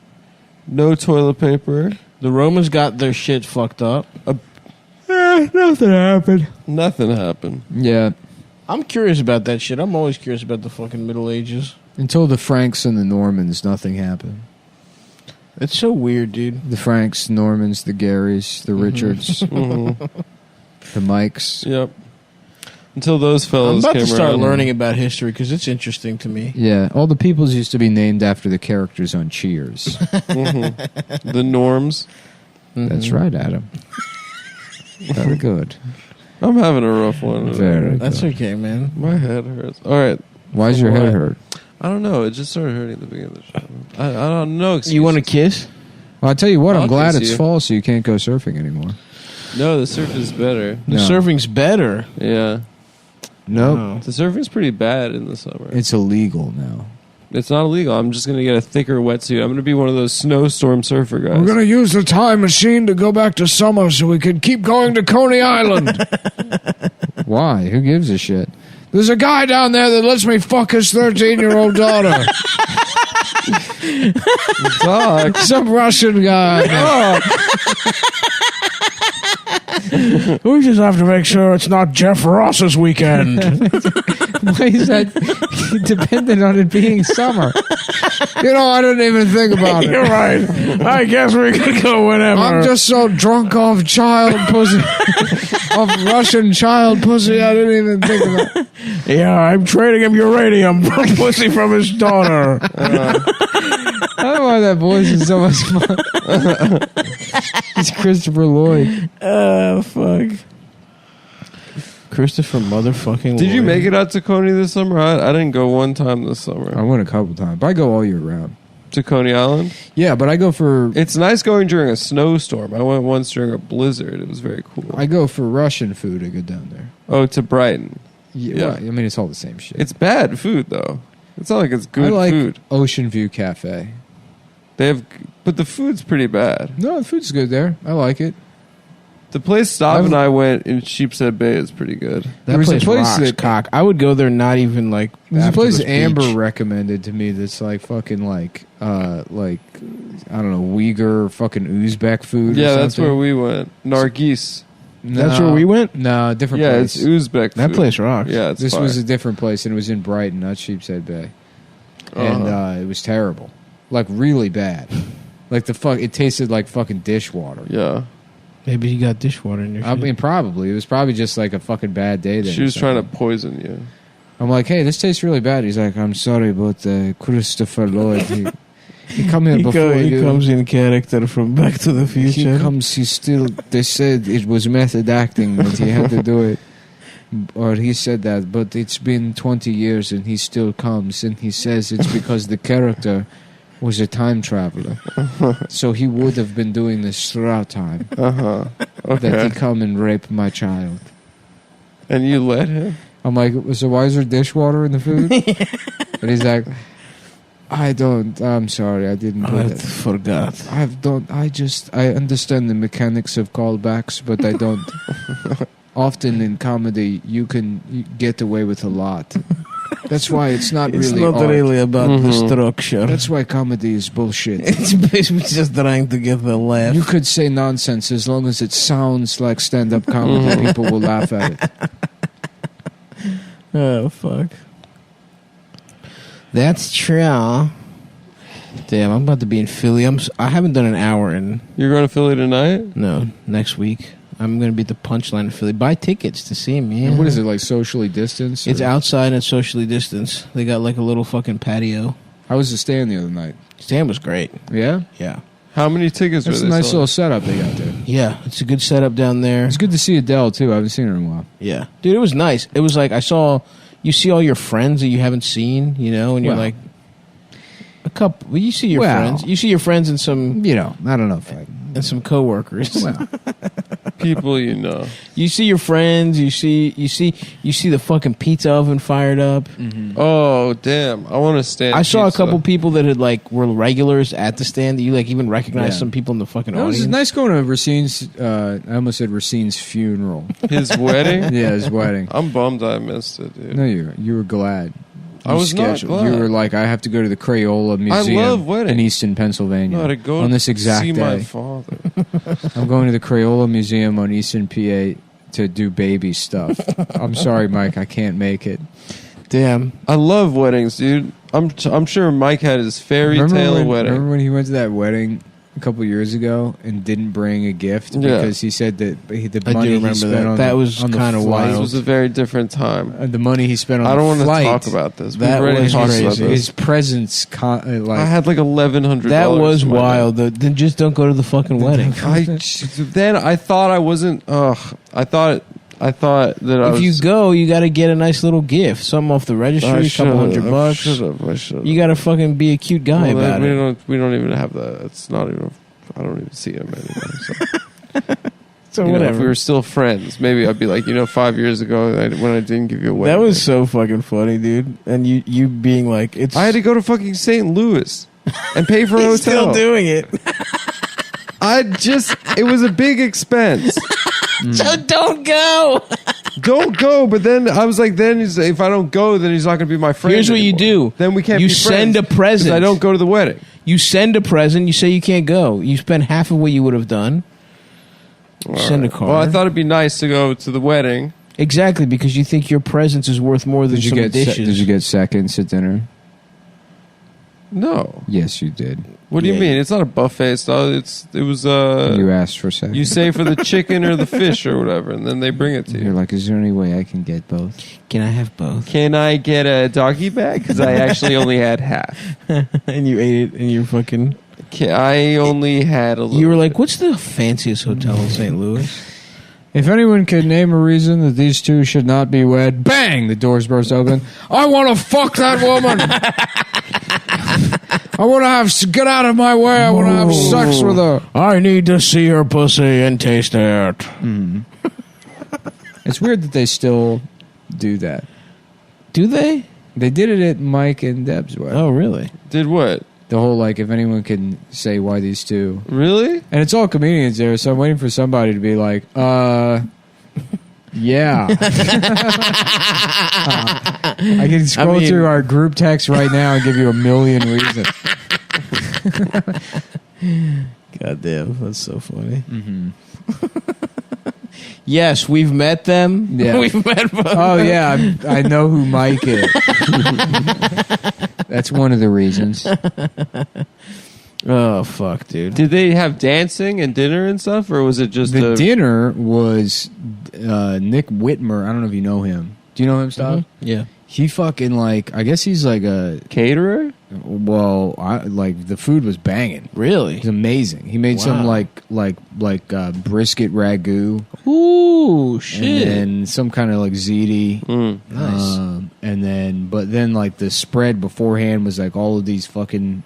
[SPEAKER 3] no toilet paper.
[SPEAKER 2] The Romans got their shit fucked up.
[SPEAKER 1] Nothing happened.
[SPEAKER 3] Nothing happened.
[SPEAKER 1] Yeah,
[SPEAKER 2] I'm curious about that shit. I'm always curious about the fucking Middle Ages.
[SPEAKER 1] until the Franks and the Normans, nothing happened.
[SPEAKER 2] It's so weird, dude.
[SPEAKER 1] The Franks, Normans, the Garys, the Richards,
[SPEAKER 3] Mhm.
[SPEAKER 1] the Mikes.
[SPEAKER 3] Yep. Until those
[SPEAKER 2] I'm
[SPEAKER 3] fellows
[SPEAKER 2] about
[SPEAKER 3] came
[SPEAKER 2] to start
[SPEAKER 3] around.
[SPEAKER 2] learning about history because it's interesting to me.
[SPEAKER 1] Yeah, all the peoples used to be named after the characters on Cheers.
[SPEAKER 3] The norms.
[SPEAKER 1] That's right, Adam. Very good.
[SPEAKER 3] I'm having a rough one.
[SPEAKER 1] Very
[SPEAKER 2] That's
[SPEAKER 1] good.
[SPEAKER 2] okay, man.
[SPEAKER 3] My head hurts. All right.
[SPEAKER 1] Why's your head hurt?
[SPEAKER 3] I don't know. It just started hurting at the beginning of the show. I don't know.
[SPEAKER 2] You want to kiss?
[SPEAKER 1] Well, I'll tell you what, I'm
[SPEAKER 3] I'll
[SPEAKER 1] glad
[SPEAKER 3] kiss
[SPEAKER 1] it's
[SPEAKER 3] you.
[SPEAKER 1] fall so you can't go surfing anymore.
[SPEAKER 3] No, the surf is better.
[SPEAKER 2] The
[SPEAKER 1] No.
[SPEAKER 2] surfing's better.
[SPEAKER 3] Yeah.
[SPEAKER 1] Nope.
[SPEAKER 2] Oh.
[SPEAKER 3] The surfing's pretty bad in the summer.
[SPEAKER 1] It's illegal now.
[SPEAKER 3] It's not illegal. I'm just going to get a thicker wetsuit. I'm going to be one of those snowstorm surfer guys.
[SPEAKER 1] We're going to use the time machine to go back to summer so we can keep going to Coney Island. Why? Who gives a shit? There's a guy down there that lets me fuck his 13-year-old daughter.
[SPEAKER 3] Talk.
[SPEAKER 1] Some Russian guy.
[SPEAKER 2] We just have to make sure it's not Jeff Ross's weekend.
[SPEAKER 1] Why is that dependent on it being summer? You know, I didn't even think about it.
[SPEAKER 2] You're right. I guess we could go whenever.
[SPEAKER 1] I'm just so drunk off child pussy. Of Russian child pussy, I didn't even think about it.
[SPEAKER 2] Yeah, I'm trading him uranium for pussy from his daughter.
[SPEAKER 1] I don't know why that voice is so much fun. It's Christopher Lloyd.
[SPEAKER 2] Fuck. Christopher motherfucking
[SPEAKER 3] Did you
[SPEAKER 2] Lloyd.
[SPEAKER 3] make it out to Coney this summer? I didn't go one time this summer.
[SPEAKER 1] I went a couple times. But I go all year round.
[SPEAKER 3] To Coney Island?
[SPEAKER 1] Yeah, but I go for
[SPEAKER 3] It's nice going during a snowstorm. I went once during a blizzard. It was very cool.
[SPEAKER 1] I go for Russian food. I go down there.
[SPEAKER 3] Oh, to Brighton.
[SPEAKER 1] Yeah,
[SPEAKER 3] Yeah.
[SPEAKER 1] well, I mean it's all the same shit.
[SPEAKER 3] It's bad food though. It's not like it's good
[SPEAKER 1] I like
[SPEAKER 3] food.
[SPEAKER 1] Ocean View Cafe.
[SPEAKER 3] They have, but the food's pretty bad.
[SPEAKER 1] No, the food's good there. I like it.
[SPEAKER 3] The place Stav and I went in Sheepshead Bay is pretty good.
[SPEAKER 2] That
[SPEAKER 1] There was a
[SPEAKER 2] place,
[SPEAKER 1] place
[SPEAKER 2] rocks,
[SPEAKER 1] that-
[SPEAKER 2] cock. I would go there not even like
[SPEAKER 1] There's a
[SPEAKER 2] after
[SPEAKER 1] place
[SPEAKER 2] this
[SPEAKER 1] Amber
[SPEAKER 2] beach.
[SPEAKER 1] recommended to me that's like fucking like I don't know, Uyghur fucking Uzbek food.
[SPEAKER 3] Yeah,
[SPEAKER 1] or
[SPEAKER 3] that's
[SPEAKER 1] something.
[SPEAKER 3] where we went. Nargis.
[SPEAKER 2] That's where we went?
[SPEAKER 1] No, different
[SPEAKER 3] Yeah,
[SPEAKER 1] place.
[SPEAKER 3] it's Uzbek.
[SPEAKER 2] That
[SPEAKER 3] food.
[SPEAKER 2] place rocks.
[SPEAKER 3] Yeah, it's
[SPEAKER 1] This
[SPEAKER 3] fire.
[SPEAKER 1] was a different place, and it was in Brighton, not Sheepshead Bay, and it was terrible, like really bad. Like it tasted like fucking dishwater.
[SPEAKER 3] Yeah.
[SPEAKER 2] Maybe you got dishwater in your
[SPEAKER 1] I
[SPEAKER 2] shit.
[SPEAKER 1] mean, probably it was probably just like a fucking bad day there.
[SPEAKER 3] She
[SPEAKER 1] or
[SPEAKER 3] was trying to
[SPEAKER 1] something.
[SPEAKER 3] poison you.
[SPEAKER 1] I'm like, hey, this tastes really bad. He's like, I'm sorry, but Christopher Lloyd, he come here before
[SPEAKER 2] he
[SPEAKER 1] you.
[SPEAKER 2] comes in character from Back to the
[SPEAKER 1] He
[SPEAKER 2] Future.
[SPEAKER 1] comes. He still. They said it was method acting that he had to do it, or he said that. But it's been 20 years and he still comes, and he says it's because the character was a time traveler, so he would have been doing this throughout time.
[SPEAKER 3] Okay.
[SPEAKER 1] That he come and rape my child.
[SPEAKER 3] And you let him?
[SPEAKER 1] I'm like, so why is there dishwater in the food? And he's like, I'm sorry, I didn't put
[SPEAKER 2] I
[SPEAKER 1] it.
[SPEAKER 2] forgot.
[SPEAKER 1] I understand the mechanics of callbacks, but I don't. Often in comedy, you can get away with a lot. That's why it's not
[SPEAKER 2] It's
[SPEAKER 1] really
[SPEAKER 2] not
[SPEAKER 1] art.
[SPEAKER 2] really about the structure.
[SPEAKER 1] That's why comedy is bullshit.
[SPEAKER 2] It's basically just trying to get the laugh.
[SPEAKER 1] You could say nonsense as long as it sounds like stand-up comedy. People will laugh at it.
[SPEAKER 2] Oh, fuck. That's true. Damn, I'm about to be in Philly. I haven't done an hour in,
[SPEAKER 3] You're going to Philly tonight?
[SPEAKER 2] no, next week. I'm going to be at the Punchline in Philly. Buy tickets to see me.
[SPEAKER 1] And what is it, like socially distanced?
[SPEAKER 2] It's
[SPEAKER 1] or-
[SPEAKER 2] outside and socially distanced. They got like a little fucking patio.
[SPEAKER 1] How was the stand the other night?
[SPEAKER 2] Stand was great.
[SPEAKER 1] Yeah?
[SPEAKER 2] Yeah.
[SPEAKER 3] How many tickets
[SPEAKER 1] That's
[SPEAKER 3] were
[SPEAKER 1] a
[SPEAKER 3] they
[SPEAKER 1] nice little
[SPEAKER 3] selling?
[SPEAKER 1] setup they got there.
[SPEAKER 2] Yeah, it's a good setup down there.
[SPEAKER 1] It's good to see Adele, too. I haven't seen her in a while.
[SPEAKER 2] Yeah. Dude, it was nice. It was like you see all your friends that you haven't seen, and you're
[SPEAKER 1] Well.
[SPEAKER 2] like, a couple. Well, you see your
[SPEAKER 1] Well.
[SPEAKER 2] friends. You see your friends and some
[SPEAKER 1] I don't know if I...
[SPEAKER 2] some coworkers.
[SPEAKER 1] Well,
[SPEAKER 3] People you know.
[SPEAKER 2] You see your friends. You see the fucking pizza oven fired up.
[SPEAKER 3] Oh, damn. I want to stand
[SPEAKER 2] I saw
[SPEAKER 3] pizza.
[SPEAKER 2] a couple people that had were regulars at the stand that you even recognized
[SPEAKER 1] Yeah.
[SPEAKER 2] some people in the fucking
[SPEAKER 1] it was
[SPEAKER 2] audience.
[SPEAKER 1] nice going to Racine's, I almost said Racine's funeral.
[SPEAKER 3] His wedding?
[SPEAKER 1] Yeah, his wedding.
[SPEAKER 3] I'm bummed I missed it, dude.
[SPEAKER 1] No, you were glad.
[SPEAKER 3] I
[SPEAKER 1] You
[SPEAKER 3] was not
[SPEAKER 1] scheduled-
[SPEAKER 3] glad.
[SPEAKER 1] You were like, I have to go to the Crayola Museum
[SPEAKER 3] love weddings.
[SPEAKER 1] in Easton, Pennsylvania.
[SPEAKER 3] No, to go
[SPEAKER 1] on this exact
[SPEAKER 3] see
[SPEAKER 1] day.
[SPEAKER 3] my father.
[SPEAKER 1] I'm going to the Crayola Museum on Easton, PA to do baby stuff. I'm sorry, Mike, I can't make it.
[SPEAKER 2] Damn.
[SPEAKER 3] I love weddings, dude. I'm sure Mike had his fairy tale wedding.
[SPEAKER 1] Remember when he went to that wedding a couple years ago and didn't bring a gift
[SPEAKER 3] Yeah.
[SPEAKER 1] because he said that the
[SPEAKER 2] I do
[SPEAKER 1] money he
[SPEAKER 2] remember
[SPEAKER 1] spent
[SPEAKER 2] that.
[SPEAKER 1] on
[SPEAKER 2] That
[SPEAKER 1] the,
[SPEAKER 2] was
[SPEAKER 1] on the
[SPEAKER 2] kinda
[SPEAKER 1] flight-
[SPEAKER 3] This was a very different time.
[SPEAKER 1] the money he spent on
[SPEAKER 3] I don't
[SPEAKER 1] the
[SPEAKER 3] want to
[SPEAKER 1] flight.
[SPEAKER 3] talk about this.
[SPEAKER 2] That
[SPEAKER 3] We've already
[SPEAKER 2] was
[SPEAKER 3] talked about
[SPEAKER 2] crazy.
[SPEAKER 3] this.
[SPEAKER 1] His presents, like
[SPEAKER 3] I had like $1,100.
[SPEAKER 2] That was
[SPEAKER 3] for my dad.
[SPEAKER 2] wild. Then just don't go to the fucking wedding.
[SPEAKER 3] Then I thought I wasn't. I thought that I
[SPEAKER 2] If
[SPEAKER 3] was.
[SPEAKER 2] you go, you got to get a nice little gift, something off the registry,
[SPEAKER 3] I
[SPEAKER 2] a couple $100.
[SPEAKER 3] I should.
[SPEAKER 2] You got to fucking be a cute guy about
[SPEAKER 3] we
[SPEAKER 2] it.
[SPEAKER 3] We don't even have that. It's not even. I don't even see him anymore. So,
[SPEAKER 2] So
[SPEAKER 3] if
[SPEAKER 2] whatever.
[SPEAKER 3] we were still friends, maybe I'd be like, 5 years ago when I didn't give you a wedding.
[SPEAKER 2] That was
[SPEAKER 3] gift.
[SPEAKER 2] so fucking funny, dude. And you being like, it's.
[SPEAKER 3] I had to go to fucking St. Louis and pay for a
[SPEAKER 2] He's
[SPEAKER 3] hotel.
[SPEAKER 2] still doing it.
[SPEAKER 3] It was a big expense.
[SPEAKER 2] So don't go.
[SPEAKER 3] Don't go. But then I was like, if I don't go, then he's not going to be my friend.
[SPEAKER 2] Here's what you
[SPEAKER 3] anymore.
[SPEAKER 2] do.
[SPEAKER 3] Then we can't.
[SPEAKER 2] You
[SPEAKER 3] be
[SPEAKER 2] send
[SPEAKER 3] friends
[SPEAKER 2] a present.
[SPEAKER 3] 'cause I don't go to the wedding.
[SPEAKER 2] You send a present. You say you can't go. You spend half of what you would have done. Send a card.
[SPEAKER 3] Well, I thought it'd be nice to go to the wedding.
[SPEAKER 2] Exactly, because you think your presence is worth more than some dishes.
[SPEAKER 1] Did you get seconds at dinner?
[SPEAKER 3] No.
[SPEAKER 1] Yes, you did.
[SPEAKER 3] What do you
[SPEAKER 2] Yeah.
[SPEAKER 3] mean? It's not a buffet. It was
[SPEAKER 1] You asked for seconds.
[SPEAKER 3] you say for the chicken or the fish or whatever, and then they bring it to
[SPEAKER 1] You're
[SPEAKER 3] you.
[SPEAKER 1] like, is there any way I can get both?
[SPEAKER 2] Can I have both?
[SPEAKER 3] Can I get a doggy bag? Because I actually only had half.
[SPEAKER 2] And you ate it, and you're fucking.
[SPEAKER 3] I only had a little.
[SPEAKER 2] You were like, "What's the fanciest hotel in St. Louis?"
[SPEAKER 1] If anyone could name a reason that these two should not be wed, bang! The doors burst open. I want to fuck that woman. I want to get out of my way. I want to have sex with her.
[SPEAKER 2] I need to see her pussy and taste it.
[SPEAKER 1] It's weird that they still do that.
[SPEAKER 2] Do they?
[SPEAKER 1] They did it at Mike and Deb's wedding.
[SPEAKER 2] Oh, really?
[SPEAKER 3] Did what?
[SPEAKER 1] The whole, like, if anyone can say why these two.
[SPEAKER 3] Really?
[SPEAKER 1] And it's all comedians there, so I'm waiting for somebody to be like, yeah. I can scroll through our group text right now and give you a million reasons.
[SPEAKER 2] God damn, that's so funny. Mm-hmm. Yes, we've met them.
[SPEAKER 1] Yeah.
[SPEAKER 2] We've met both.
[SPEAKER 1] Oh, yeah, I know who Mike is. That's one of the reasons.
[SPEAKER 2] Oh, fuck, dude.
[SPEAKER 3] Did they have dancing and dinner and stuff, or was it just
[SPEAKER 1] The dinner was Nick Whitmer. I don't know if you know him. Do you know him, Stav?
[SPEAKER 2] Mm-hmm. Yeah.
[SPEAKER 1] He fucking, like, I guess he's like a...
[SPEAKER 3] caterer?
[SPEAKER 1] Well, like, the food was banging.
[SPEAKER 2] Really?
[SPEAKER 1] It's amazing. He made some, like brisket ragu.
[SPEAKER 2] Ooh, shit.
[SPEAKER 1] And some kind of, like, ziti.
[SPEAKER 2] Nice.
[SPEAKER 1] But then, like, the spread beforehand was, like, all of these fucking...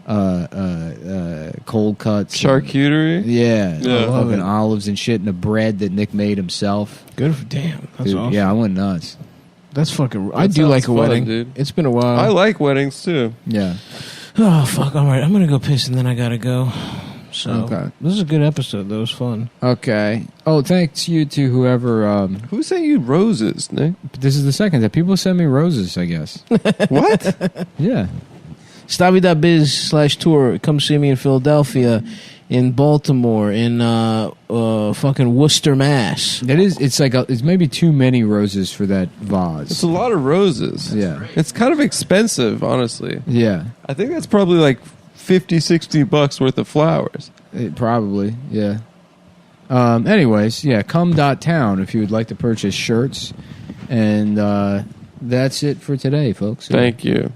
[SPEAKER 1] cold cuts,
[SPEAKER 3] Charcuterie?
[SPEAKER 1] Yeah,
[SPEAKER 3] Love
[SPEAKER 1] fucking olives and shit, and the bread that Nick made himself.
[SPEAKER 2] Good for damn. That's
[SPEAKER 1] Dude,
[SPEAKER 2] awesome.
[SPEAKER 1] Yeah, I went nuts.
[SPEAKER 2] That's fucking. I
[SPEAKER 3] That
[SPEAKER 2] do like a
[SPEAKER 3] sounds fun,
[SPEAKER 2] wedding,
[SPEAKER 3] dude.
[SPEAKER 2] It's been a while.
[SPEAKER 3] I like weddings too.
[SPEAKER 1] Yeah.
[SPEAKER 2] Oh fuck! All right, I'm gonna go piss and then I gotta go. So
[SPEAKER 1] Okay.
[SPEAKER 2] this is a good episode. That was fun.
[SPEAKER 1] Okay. Oh, thanks you to whoever.
[SPEAKER 3] Who sent you roses, Nick?
[SPEAKER 1] This is the second that people send me roses. I guess.
[SPEAKER 3] What?
[SPEAKER 1] Yeah.
[SPEAKER 2] Stabby.biz/tour. Come see me in Philadelphia, in Baltimore, in fucking Worcester, Mass.
[SPEAKER 1] It is. It's like it's maybe too many roses for that vase.
[SPEAKER 3] It's a lot of roses.
[SPEAKER 1] Yeah.
[SPEAKER 3] It's kind of expensive, honestly.
[SPEAKER 1] Yeah.
[SPEAKER 3] I think that's probably like $50-$60 worth of flowers.
[SPEAKER 1] Probably. Yeah. Anyways, yeah. Cum.town if you would like to purchase shirts, and that's it for today, folks.
[SPEAKER 3] Thank you.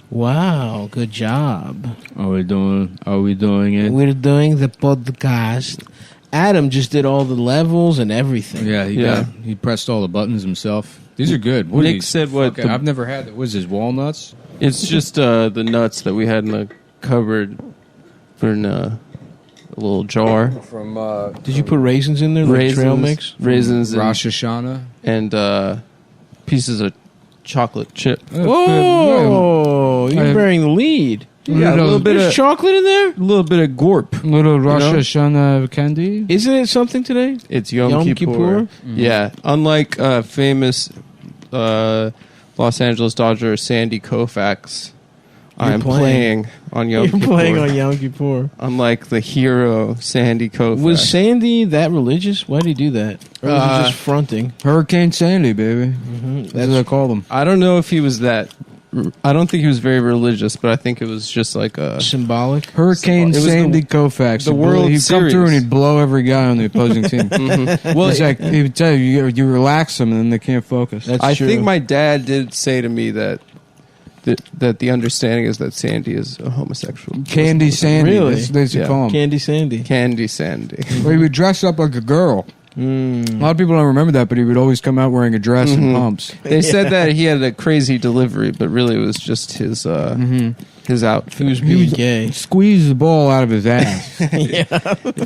[SPEAKER 2] Wow, good job.
[SPEAKER 1] Are we doing it?
[SPEAKER 2] We're doing the podcast. Adam just did all the levels and everything.
[SPEAKER 1] Yeah, he pressed all the buttons himself. These are good. What are
[SPEAKER 3] Nick
[SPEAKER 1] these?
[SPEAKER 3] said what
[SPEAKER 1] Okay, I've never had. What is this, walnuts?
[SPEAKER 3] It's just the nuts that we had in the cupboard in a little jar.
[SPEAKER 1] From
[SPEAKER 2] Did you put raisins in there, like trail mix?
[SPEAKER 3] Raisins
[SPEAKER 1] Rosh Hashanah.
[SPEAKER 3] and pieces of chocolate chip.
[SPEAKER 2] Whoa, you're bearing the lead.
[SPEAKER 3] Yeah, a little bit
[SPEAKER 2] There's
[SPEAKER 3] of
[SPEAKER 2] chocolate in there?
[SPEAKER 3] a little bit of gorp.
[SPEAKER 1] Little Rosh
[SPEAKER 3] know?
[SPEAKER 1] Hashanah candy.
[SPEAKER 2] Isn't it something today?
[SPEAKER 3] It's Yom,
[SPEAKER 2] Yom
[SPEAKER 3] Kippur.
[SPEAKER 2] Kippur?
[SPEAKER 3] Yeah, unlike famous Los Angeles Dodger Sandy Koufax, I'm playing on Yom
[SPEAKER 2] You're
[SPEAKER 3] Kippur.
[SPEAKER 2] playing on Yom Kippur.
[SPEAKER 3] Unlike the hero Sandy Koufax.
[SPEAKER 2] Was Sandy that religious? Why did he do that? Or was he just fronting?
[SPEAKER 1] Hurricane Sandy, baby. That's what I call them.
[SPEAKER 3] I don't know if he was that. I don't think he was very religious, but I think it was just like a
[SPEAKER 2] Symbolic?
[SPEAKER 1] Hurricane
[SPEAKER 3] It was
[SPEAKER 1] Sandy Koufax.
[SPEAKER 3] the World
[SPEAKER 1] He'd come
[SPEAKER 3] Series.
[SPEAKER 1] through and he'd blow every guy on the opposing team.
[SPEAKER 3] Well,
[SPEAKER 1] It's like he would tell you relax them and then they can't focus.
[SPEAKER 2] That's
[SPEAKER 3] I
[SPEAKER 2] true.
[SPEAKER 3] think my dad did say to me that the understanding is that Sandy is a homosexual.
[SPEAKER 1] Candy Sandy.
[SPEAKER 2] Really?
[SPEAKER 1] They used to
[SPEAKER 3] Yeah.
[SPEAKER 1] call him.
[SPEAKER 2] Candy Sandy.
[SPEAKER 3] Candy Sandy.
[SPEAKER 1] Well, he would dress up like a girl. A lot of people don't remember that, but he would always come out wearing a dress and pumps.
[SPEAKER 3] They said that he had a crazy delivery, but really it was just his outfit.
[SPEAKER 2] He was being gay.
[SPEAKER 1] Squeeze the ball out of his ass.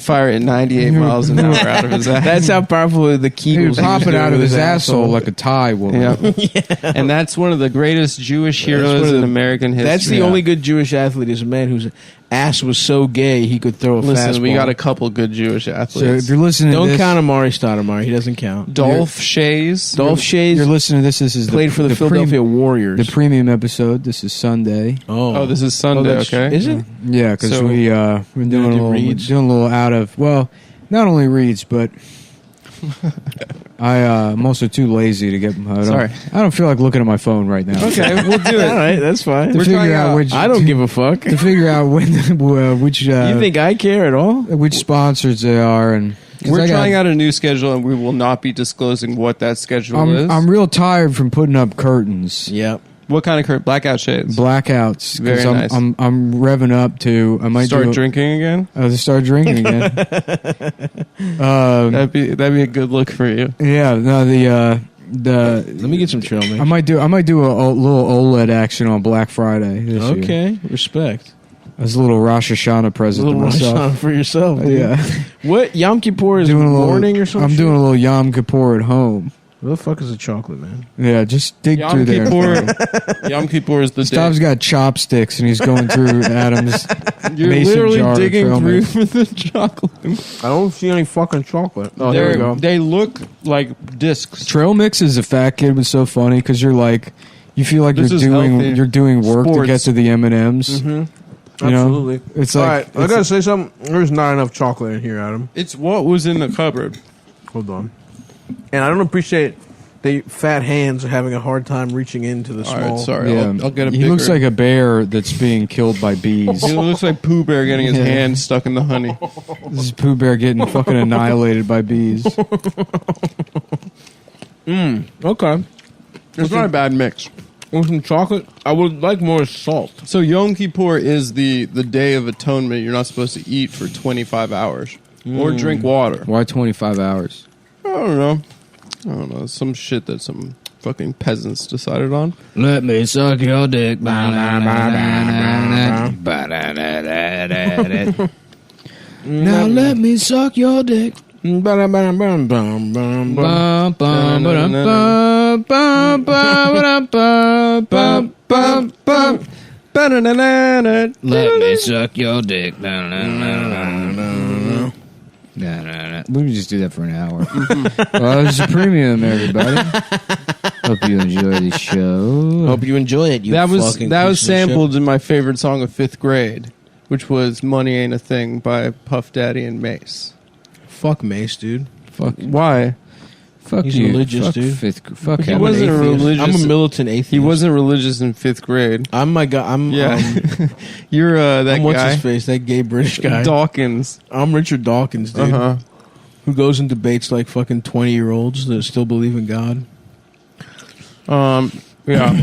[SPEAKER 3] Fire it 98 miles an hour out of his ass.
[SPEAKER 2] That's how powerful the
[SPEAKER 1] He would
[SPEAKER 2] Kegels
[SPEAKER 1] pop
[SPEAKER 2] used
[SPEAKER 1] it
[SPEAKER 2] to
[SPEAKER 1] out
[SPEAKER 2] do
[SPEAKER 1] of
[SPEAKER 2] with
[SPEAKER 1] his asshole like a Thai woman.
[SPEAKER 3] Yeah. And that's one of the greatest Jewish
[SPEAKER 2] one
[SPEAKER 3] heroes
[SPEAKER 2] of
[SPEAKER 3] in
[SPEAKER 2] the-
[SPEAKER 3] American history.
[SPEAKER 2] That's the only good Jewish athlete is a man whose ass was so gay he could throw a
[SPEAKER 3] Listen,
[SPEAKER 2] fastball.
[SPEAKER 3] we got a couple good Jewish
[SPEAKER 1] So
[SPEAKER 3] athletes.
[SPEAKER 1] if you're listening to
[SPEAKER 2] Don't
[SPEAKER 1] this,
[SPEAKER 2] count Amari Stoudemire. He doesn't count.
[SPEAKER 3] Dolph Shays.
[SPEAKER 2] Dolph Shays
[SPEAKER 1] you're listening to this. This is
[SPEAKER 2] played for the Philadelphia Warriors.
[SPEAKER 1] the premium episode. This is Sunday.
[SPEAKER 3] Oh, this is Sunday,
[SPEAKER 2] that's-
[SPEAKER 3] okay?
[SPEAKER 2] Is it?
[SPEAKER 1] Yeah, because
[SPEAKER 3] So-
[SPEAKER 1] we're doing
[SPEAKER 2] do reads?
[SPEAKER 1] doing a little out of not only reads, but I'm also too lazy to get.
[SPEAKER 3] Sorry.
[SPEAKER 1] I don't feel like looking at my phone right now.
[SPEAKER 3] Okay, we'll do
[SPEAKER 2] All
[SPEAKER 3] it.
[SPEAKER 2] right, that's fine.
[SPEAKER 1] To
[SPEAKER 3] We're
[SPEAKER 1] figure
[SPEAKER 3] trying
[SPEAKER 1] out
[SPEAKER 3] out-
[SPEAKER 1] which
[SPEAKER 2] I don't give a fuck.
[SPEAKER 1] to figure out which
[SPEAKER 2] You think I care at all?
[SPEAKER 1] which sponsors they are, and 'cause
[SPEAKER 3] We're
[SPEAKER 1] I got-
[SPEAKER 3] trying out a new schedule, and we will not be disclosing what that schedule is.
[SPEAKER 1] I'm real tired from putting up curtains.
[SPEAKER 2] Yep.
[SPEAKER 3] What kind of blackout shades?
[SPEAKER 1] Blackouts.
[SPEAKER 3] Very nice.
[SPEAKER 1] I'm revving up to. I might
[SPEAKER 3] start drinking again.
[SPEAKER 1] I'll just start drinking again.
[SPEAKER 3] That'd be a good look for you.
[SPEAKER 1] Yeah. No. Let
[SPEAKER 2] me get some trail mix.
[SPEAKER 1] I might do a little OLED action on Black Friday this year.
[SPEAKER 2] Okay, respect.
[SPEAKER 1] As a little Rosh Hashanah present to myself.
[SPEAKER 2] For yourself, dude.
[SPEAKER 1] Yeah.
[SPEAKER 2] What Yom Kippur is morning or something?
[SPEAKER 1] I'm doing a little Yom Kippur at home.
[SPEAKER 2] What the fuck is a chocolate, man?
[SPEAKER 1] Yeah, just dig through there.
[SPEAKER 3] Yom Kippur is the day.
[SPEAKER 1] Stav's got chopsticks and he's going through Adam's
[SPEAKER 3] You're
[SPEAKER 1] mason
[SPEAKER 3] literally
[SPEAKER 1] jar
[SPEAKER 3] digging
[SPEAKER 1] of
[SPEAKER 3] through for the chocolate.
[SPEAKER 2] I don't see any fucking chocolate. Oh, there we go.
[SPEAKER 3] They look like discs.
[SPEAKER 1] Trail mix as a fat kid was so funny because you're like, you feel like you're doing work to get to the M&Ms.
[SPEAKER 2] Mm-hmm.
[SPEAKER 1] You know?
[SPEAKER 2] Absolutely.
[SPEAKER 1] It's like,
[SPEAKER 2] all right, I gotta say something. There's not enough chocolate in here, Adam.
[SPEAKER 3] It's what was in the cupboard.
[SPEAKER 2] Hold on. And I don't appreciate the fat hands are having a hard time reaching into the small.
[SPEAKER 3] All right, sorry.
[SPEAKER 1] Yeah.
[SPEAKER 3] I'll get a
[SPEAKER 1] He
[SPEAKER 3] bigger.
[SPEAKER 1] looks like a bear that's being killed by bees.
[SPEAKER 3] He looks like Pooh Bear getting his hand stuck in the honey.
[SPEAKER 1] This is Pooh Bear getting fucking annihilated by bees.
[SPEAKER 2] Okay.
[SPEAKER 3] It's not a bad mix.
[SPEAKER 2] With some chocolate, I would like more salt.
[SPEAKER 3] So Yom Kippur is the Day of Atonement. You're not supposed to eat for 25 hours or drink water.
[SPEAKER 1] Why 25 hours?
[SPEAKER 3] I don't know. Some shit that some fucking peasants decided on.
[SPEAKER 1] Let me suck your dick. Now let me suck your dick. Let me suck your dick. We can just do that for an hour. Well, this is premium, everybody. Hope you enjoy the show.
[SPEAKER 2] Hope you enjoy it.
[SPEAKER 3] That was sampled in my favorite song of 5th grade, which was "Money Ain't a Thing" by Puff Daddy and Mace.
[SPEAKER 2] Fuck Mace, dude.
[SPEAKER 1] Fuck.
[SPEAKER 3] Why?
[SPEAKER 1] Fuck
[SPEAKER 2] He's
[SPEAKER 1] you.
[SPEAKER 2] religious,
[SPEAKER 1] Fuck
[SPEAKER 2] dude.
[SPEAKER 1] Fuck
[SPEAKER 3] He
[SPEAKER 1] him.
[SPEAKER 3] wasn't religious.
[SPEAKER 2] I'm a militant atheist.
[SPEAKER 3] He wasn't religious in 5th grade.
[SPEAKER 2] I'm my guy.
[SPEAKER 3] You're that
[SPEAKER 2] what's
[SPEAKER 3] guy.
[SPEAKER 2] his face? That gay British guy.
[SPEAKER 3] Dawkins.
[SPEAKER 2] I'm Richard Dawkins, dude. Who goes and debates like fucking 20-year-olds that still believe in God.
[SPEAKER 3] Yeah.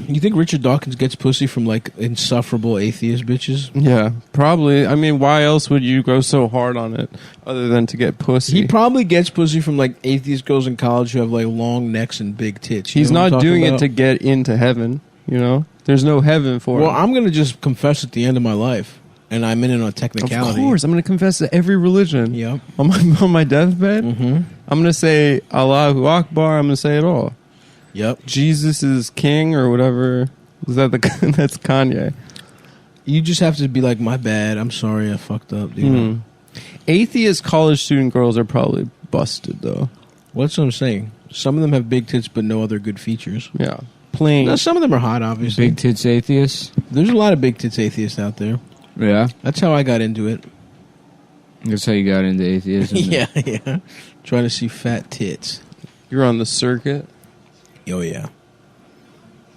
[SPEAKER 2] You think Richard Dawkins gets pussy from like insufferable atheist bitches?
[SPEAKER 3] Yeah, probably. I mean, why else would you go so hard on it other than to get pussy?
[SPEAKER 2] He probably gets pussy from like atheist girls in college who have like long necks and big tits.
[SPEAKER 3] He's not doing it to get into heaven, you know? There's no heaven for him.
[SPEAKER 2] Well, I'm going to just confess at the end of my life, and I'm in it on technicality.
[SPEAKER 3] Of course, I'm going to confess to every religion.
[SPEAKER 2] Yep.
[SPEAKER 3] On my deathbed, I'm going to say Allahu Akbar. I'm going to say it all.
[SPEAKER 2] Yep.
[SPEAKER 3] Jesus is king or whatever. Is that that's Kanye?
[SPEAKER 2] You just have to be like, my bad. I'm sorry. I fucked up. Dude.
[SPEAKER 3] Atheist college student girls are probably busted though.
[SPEAKER 2] What's what I'm saying? Some of them have big tits, but no other good features.
[SPEAKER 3] Yeah, plain.
[SPEAKER 2] No, some of them are hot, obviously.
[SPEAKER 1] Big tits atheists.
[SPEAKER 2] There's a lot of big tits atheists out there.
[SPEAKER 1] Yeah.
[SPEAKER 2] That's how I got into it.
[SPEAKER 1] That's how you got into atheism.
[SPEAKER 2] Yeah. Trying to see fat tits.
[SPEAKER 3] You're on the circuit.
[SPEAKER 2] Oh yeah.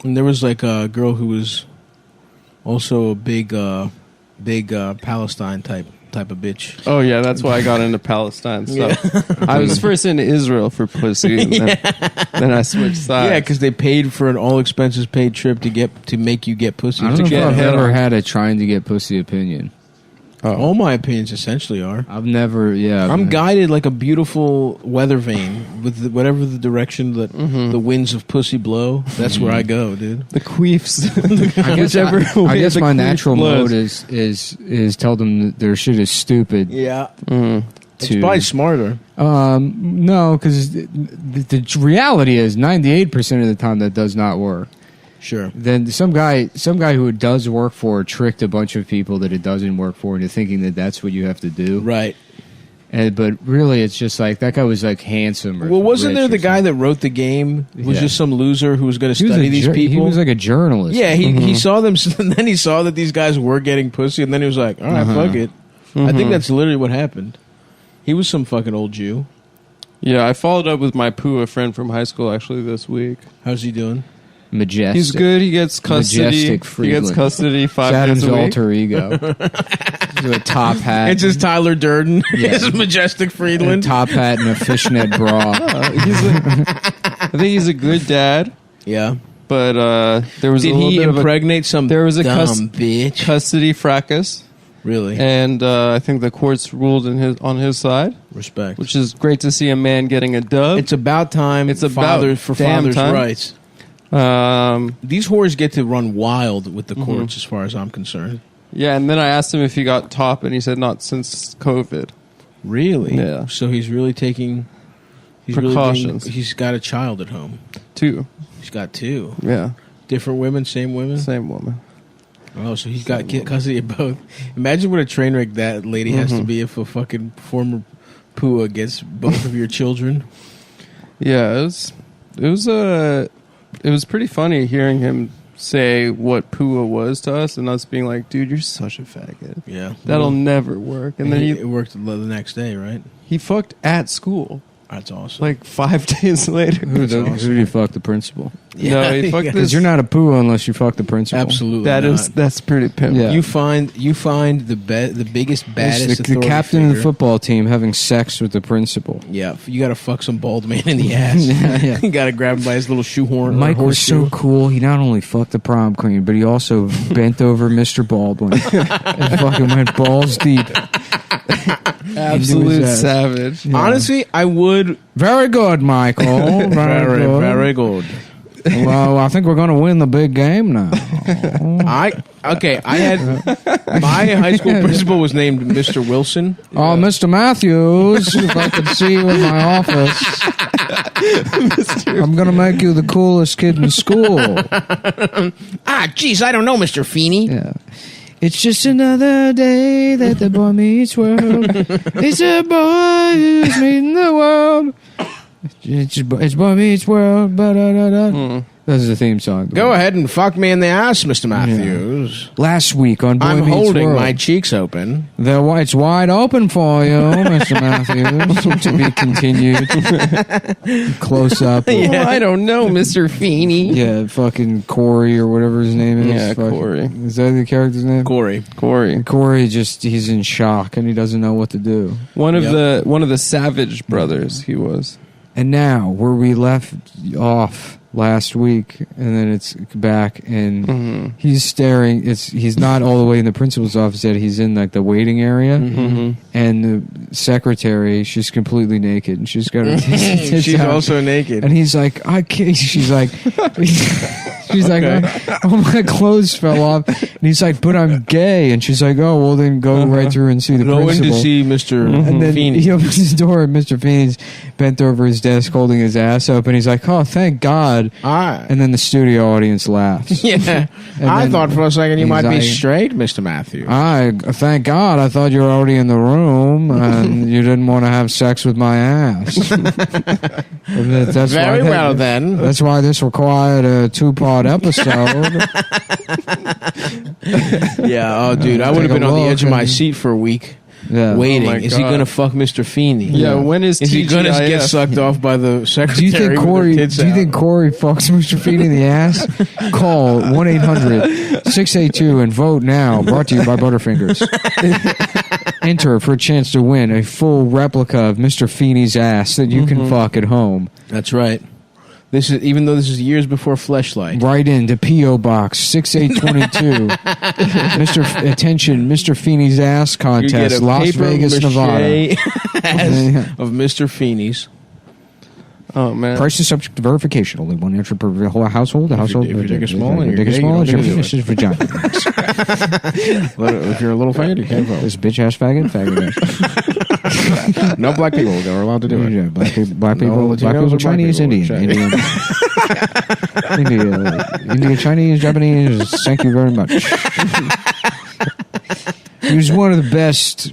[SPEAKER 2] And there was like a girl who was also a big Palestine type of bitch.
[SPEAKER 3] Oh yeah, that's why I got into Palestine stuff. Yeah. I was first into Israel for pussy, and then I switched sides.
[SPEAKER 2] Yeah, because they paid for an all expenses paid trip to make you get pussy.
[SPEAKER 1] I don't know if I've ever had a trying to get pussy opinion.
[SPEAKER 2] All my opinions essentially are.
[SPEAKER 1] I've never,
[SPEAKER 2] I'm guided like a beautiful weather vane with whatever the direction that the winds of pussy blow. That's where I go, dude.
[SPEAKER 3] The queefs.
[SPEAKER 1] I guess my natural mode is tell them that their shit is stupid.
[SPEAKER 2] Yeah. It's probably smarter.
[SPEAKER 1] No, because the reality is 98% of the time that does not work.
[SPEAKER 2] Sure.
[SPEAKER 1] Then some guy who it does work for tricked a bunch of people that it doesn't work for into thinking that that's what you have to do.
[SPEAKER 2] Right.
[SPEAKER 1] But really, it's just like that guy was like handsome. Or
[SPEAKER 2] wasn't there the guy that wrote the game was just some loser who was going to study these people?
[SPEAKER 1] He was like a journalist.
[SPEAKER 2] Yeah, he saw them, and then he saw that these guys were getting pussy, and then he was like, all right, fuck it. I think that's literally what happened. He was some fucking old Jew.
[SPEAKER 3] Yeah, I followed up with my Pooh, a friend from high school, actually this week.
[SPEAKER 2] How's he doing?
[SPEAKER 1] Majestic.
[SPEAKER 3] He's good. He gets custody.
[SPEAKER 1] Majestic
[SPEAKER 3] He gets custody 5
[SPEAKER 1] Adam's
[SPEAKER 3] days a week.
[SPEAKER 1] alter ego. With a top hat.
[SPEAKER 2] It's just Tyler Durden.
[SPEAKER 1] Yeah.
[SPEAKER 2] It's Majestic Friedland.
[SPEAKER 1] A top hat and a fishnet bra.
[SPEAKER 3] I think he's a good dad.
[SPEAKER 2] Yeah.
[SPEAKER 3] But there was
[SPEAKER 2] Did
[SPEAKER 3] a little
[SPEAKER 2] he
[SPEAKER 3] bit
[SPEAKER 2] impregnate some
[SPEAKER 3] there was a
[SPEAKER 2] dumb bitch?
[SPEAKER 3] custody fracas,
[SPEAKER 2] Really?
[SPEAKER 3] and I think the courts ruled on his side,
[SPEAKER 2] Respect.
[SPEAKER 3] which is great to see a man getting a dub.
[SPEAKER 2] It's about time.
[SPEAKER 3] It's about
[SPEAKER 2] for
[SPEAKER 3] damn
[SPEAKER 2] fathers'
[SPEAKER 3] time.
[SPEAKER 2] rights. These whores get to run wild with the courts, as far as I'm concerned.
[SPEAKER 3] Yeah, and then I asked him if he got top, and he said not since COVID.
[SPEAKER 2] Really?
[SPEAKER 3] Yeah.
[SPEAKER 2] So he's really taking
[SPEAKER 3] Precautions.
[SPEAKER 2] He's got a child at home.
[SPEAKER 3] 2.
[SPEAKER 2] He's got 2
[SPEAKER 3] Yeah,
[SPEAKER 2] different women, same women.
[SPEAKER 3] same woman.
[SPEAKER 2] Oh, so he's got custody of both. Imagine what a train wreck that lady has to be if a fucking former PUA gets both of your children.
[SPEAKER 3] Yeah, it was pretty funny hearing him say what PUA was to us, and us being like, "Dude, you're such a faggot.
[SPEAKER 2] Yeah,
[SPEAKER 3] That'll never work." And then
[SPEAKER 2] it worked the next day, right?
[SPEAKER 3] he fucked at school
[SPEAKER 2] That's awesome.
[SPEAKER 3] like 5 days later.
[SPEAKER 1] Who do you fuck the principal?
[SPEAKER 3] No, he fucked
[SPEAKER 1] Because
[SPEAKER 3] this.
[SPEAKER 1] you're not a poo unless you fuck the principal.
[SPEAKER 2] Absolutely,
[SPEAKER 3] That's pretty pimp.
[SPEAKER 1] Yeah.
[SPEAKER 2] You find the biggest, baddest
[SPEAKER 1] It's the
[SPEAKER 2] authority
[SPEAKER 1] captain of the
[SPEAKER 2] figure.
[SPEAKER 1] football team having sex with the principal.
[SPEAKER 2] Yeah, you got to fuck some bald man in the ass.
[SPEAKER 1] Yeah.
[SPEAKER 2] You got to grab him by his little shoehorn.
[SPEAKER 1] Mike
[SPEAKER 2] or
[SPEAKER 1] was so
[SPEAKER 2] horseshoe.
[SPEAKER 1] cool. He not only fucked the prom queen, but he also bent over Mr. Baldwin and fucking went balls deep.
[SPEAKER 3] Absolute
[SPEAKER 1] ass.
[SPEAKER 3] savage.
[SPEAKER 1] Yeah.
[SPEAKER 2] Honestly, I would.
[SPEAKER 1] Very good, Michael.
[SPEAKER 2] Very good.
[SPEAKER 1] Well, I think we're going to win the big game now.
[SPEAKER 2] I had my high school principal was named Mr. Wilson.
[SPEAKER 1] Oh, Mr. Matthews, if I could see you in my office, I'm going to make you the coolest kid in school.
[SPEAKER 2] Jeez, I don't know, Mr. Feeney.
[SPEAKER 1] Yeah. It's just another day that the boy meets world. It's a boy who's meeting the world. It's boy meets world. Ba-da-da-da. This is the theme song.
[SPEAKER 2] Go ahead and fuck me in the ass, Mr. Matthews.
[SPEAKER 1] Last week on Boy
[SPEAKER 2] I'm
[SPEAKER 1] Meets
[SPEAKER 2] holding
[SPEAKER 1] World,
[SPEAKER 2] my cheeks open.
[SPEAKER 1] it's wide open for you, Mr. Matthews. To be continued. Close up.
[SPEAKER 3] Oh, I don't know, Mr. Feeney.
[SPEAKER 1] Yeah, fucking Corey or whatever his name is.
[SPEAKER 3] Yeah,
[SPEAKER 1] Fucking-
[SPEAKER 3] Corey.
[SPEAKER 1] Is that the character's name?
[SPEAKER 2] Corey.
[SPEAKER 1] Corey he's in shock and he doesn't know what to do.
[SPEAKER 3] One of the Savage brothers. He was.
[SPEAKER 1] And now, where we left off last week, and then it's back, and he's staring. He's not all the way in the principal's office yet. He's in like the waiting area, and the secretary, she's completely naked, and she's got her tits
[SPEAKER 2] She's
[SPEAKER 1] out.
[SPEAKER 2] also naked.
[SPEAKER 1] And he's like, I can't. She's like, oh, my clothes fell off. And he's like, but I'm gay. And she's like, oh, well, then go right through and see the
[SPEAKER 2] Go in
[SPEAKER 1] principal.
[SPEAKER 2] to see Mr.
[SPEAKER 1] And then
[SPEAKER 2] Feeney.
[SPEAKER 1] he opens the door, and Mr. Feeney's bent over his desk holding his ass up, and he's like, oh, thank God. And then the studio audience laughs.
[SPEAKER 2] Yeah.
[SPEAKER 1] And
[SPEAKER 2] I
[SPEAKER 1] then
[SPEAKER 2] thought for a second you
[SPEAKER 1] he's
[SPEAKER 2] might be
[SPEAKER 1] like,
[SPEAKER 2] straight, Mr. Matthews.
[SPEAKER 1] Thank God. I thought you were already in the room, and you didn't want to have sex with my ass. That's
[SPEAKER 2] Very
[SPEAKER 1] why
[SPEAKER 2] well, then.
[SPEAKER 1] That's why this required a 2-part episode.
[SPEAKER 2] Yeah, oh, dude, I would have
[SPEAKER 1] Take a
[SPEAKER 2] been on the
[SPEAKER 1] look
[SPEAKER 2] edge of my
[SPEAKER 1] and-
[SPEAKER 2] seat for a week.
[SPEAKER 1] Yeah.
[SPEAKER 2] Waiting.
[SPEAKER 3] Oh my
[SPEAKER 2] Is he
[SPEAKER 3] God.
[SPEAKER 2] going to fuck Mr. Feeney?
[SPEAKER 3] Yeah, when is
[SPEAKER 2] he going to
[SPEAKER 3] TGIF?
[SPEAKER 2] get sucked off by the secretary?
[SPEAKER 1] Do you think Corey?
[SPEAKER 2] with her tits
[SPEAKER 1] Do you
[SPEAKER 2] out?
[SPEAKER 1] think Corey fucks Mr. Feeney in the ass? Call 1-800-682 and vote now. Brought to you by Butterfingers. Enter for a chance to win a full replica of Mr. Feeney's ass that you can fuck at home.
[SPEAKER 2] That's right. This is even though this is years before Fleshlight.
[SPEAKER 1] Right into P.O. Box 6822. Mr. Feeney's ass
[SPEAKER 2] You get
[SPEAKER 1] contest,
[SPEAKER 2] a
[SPEAKER 1] Las
[SPEAKER 2] paper
[SPEAKER 1] Vegas,
[SPEAKER 2] mache
[SPEAKER 1] Nevada.
[SPEAKER 2] ass of Mr. Feeney's.
[SPEAKER 3] Oh man.
[SPEAKER 1] Price is subject to verification. Only one entry per whole household. The household.
[SPEAKER 2] if your dick is small and
[SPEAKER 1] your
[SPEAKER 2] you're
[SPEAKER 1] dick is
[SPEAKER 2] gay,
[SPEAKER 1] small,
[SPEAKER 2] you
[SPEAKER 1] your
[SPEAKER 2] don't
[SPEAKER 1] penis
[SPEAKER 2] do
[SPEAKER 1] is vagina.
[SPEAKER 2] If you're a little faggot, you can't vote.
[SPEAKER 1] This bitch ass faggot ass.
[SPEAKER 2] No black people are allowed to do it.
[SPEAKER 1] Yeah, black people,
[SPEAKER 2] No Latinos
[SPEAKER 1] black
[SPEAKER 2] or
[SPEAKER 1] people,
[SPEAKER 2] black
[SPEAKER 1] Chinese,
[SPEAKER 2] people?
[SPEAKER 1] Indian, India, Chinese, Japanese. Thank you very much. He was one of the best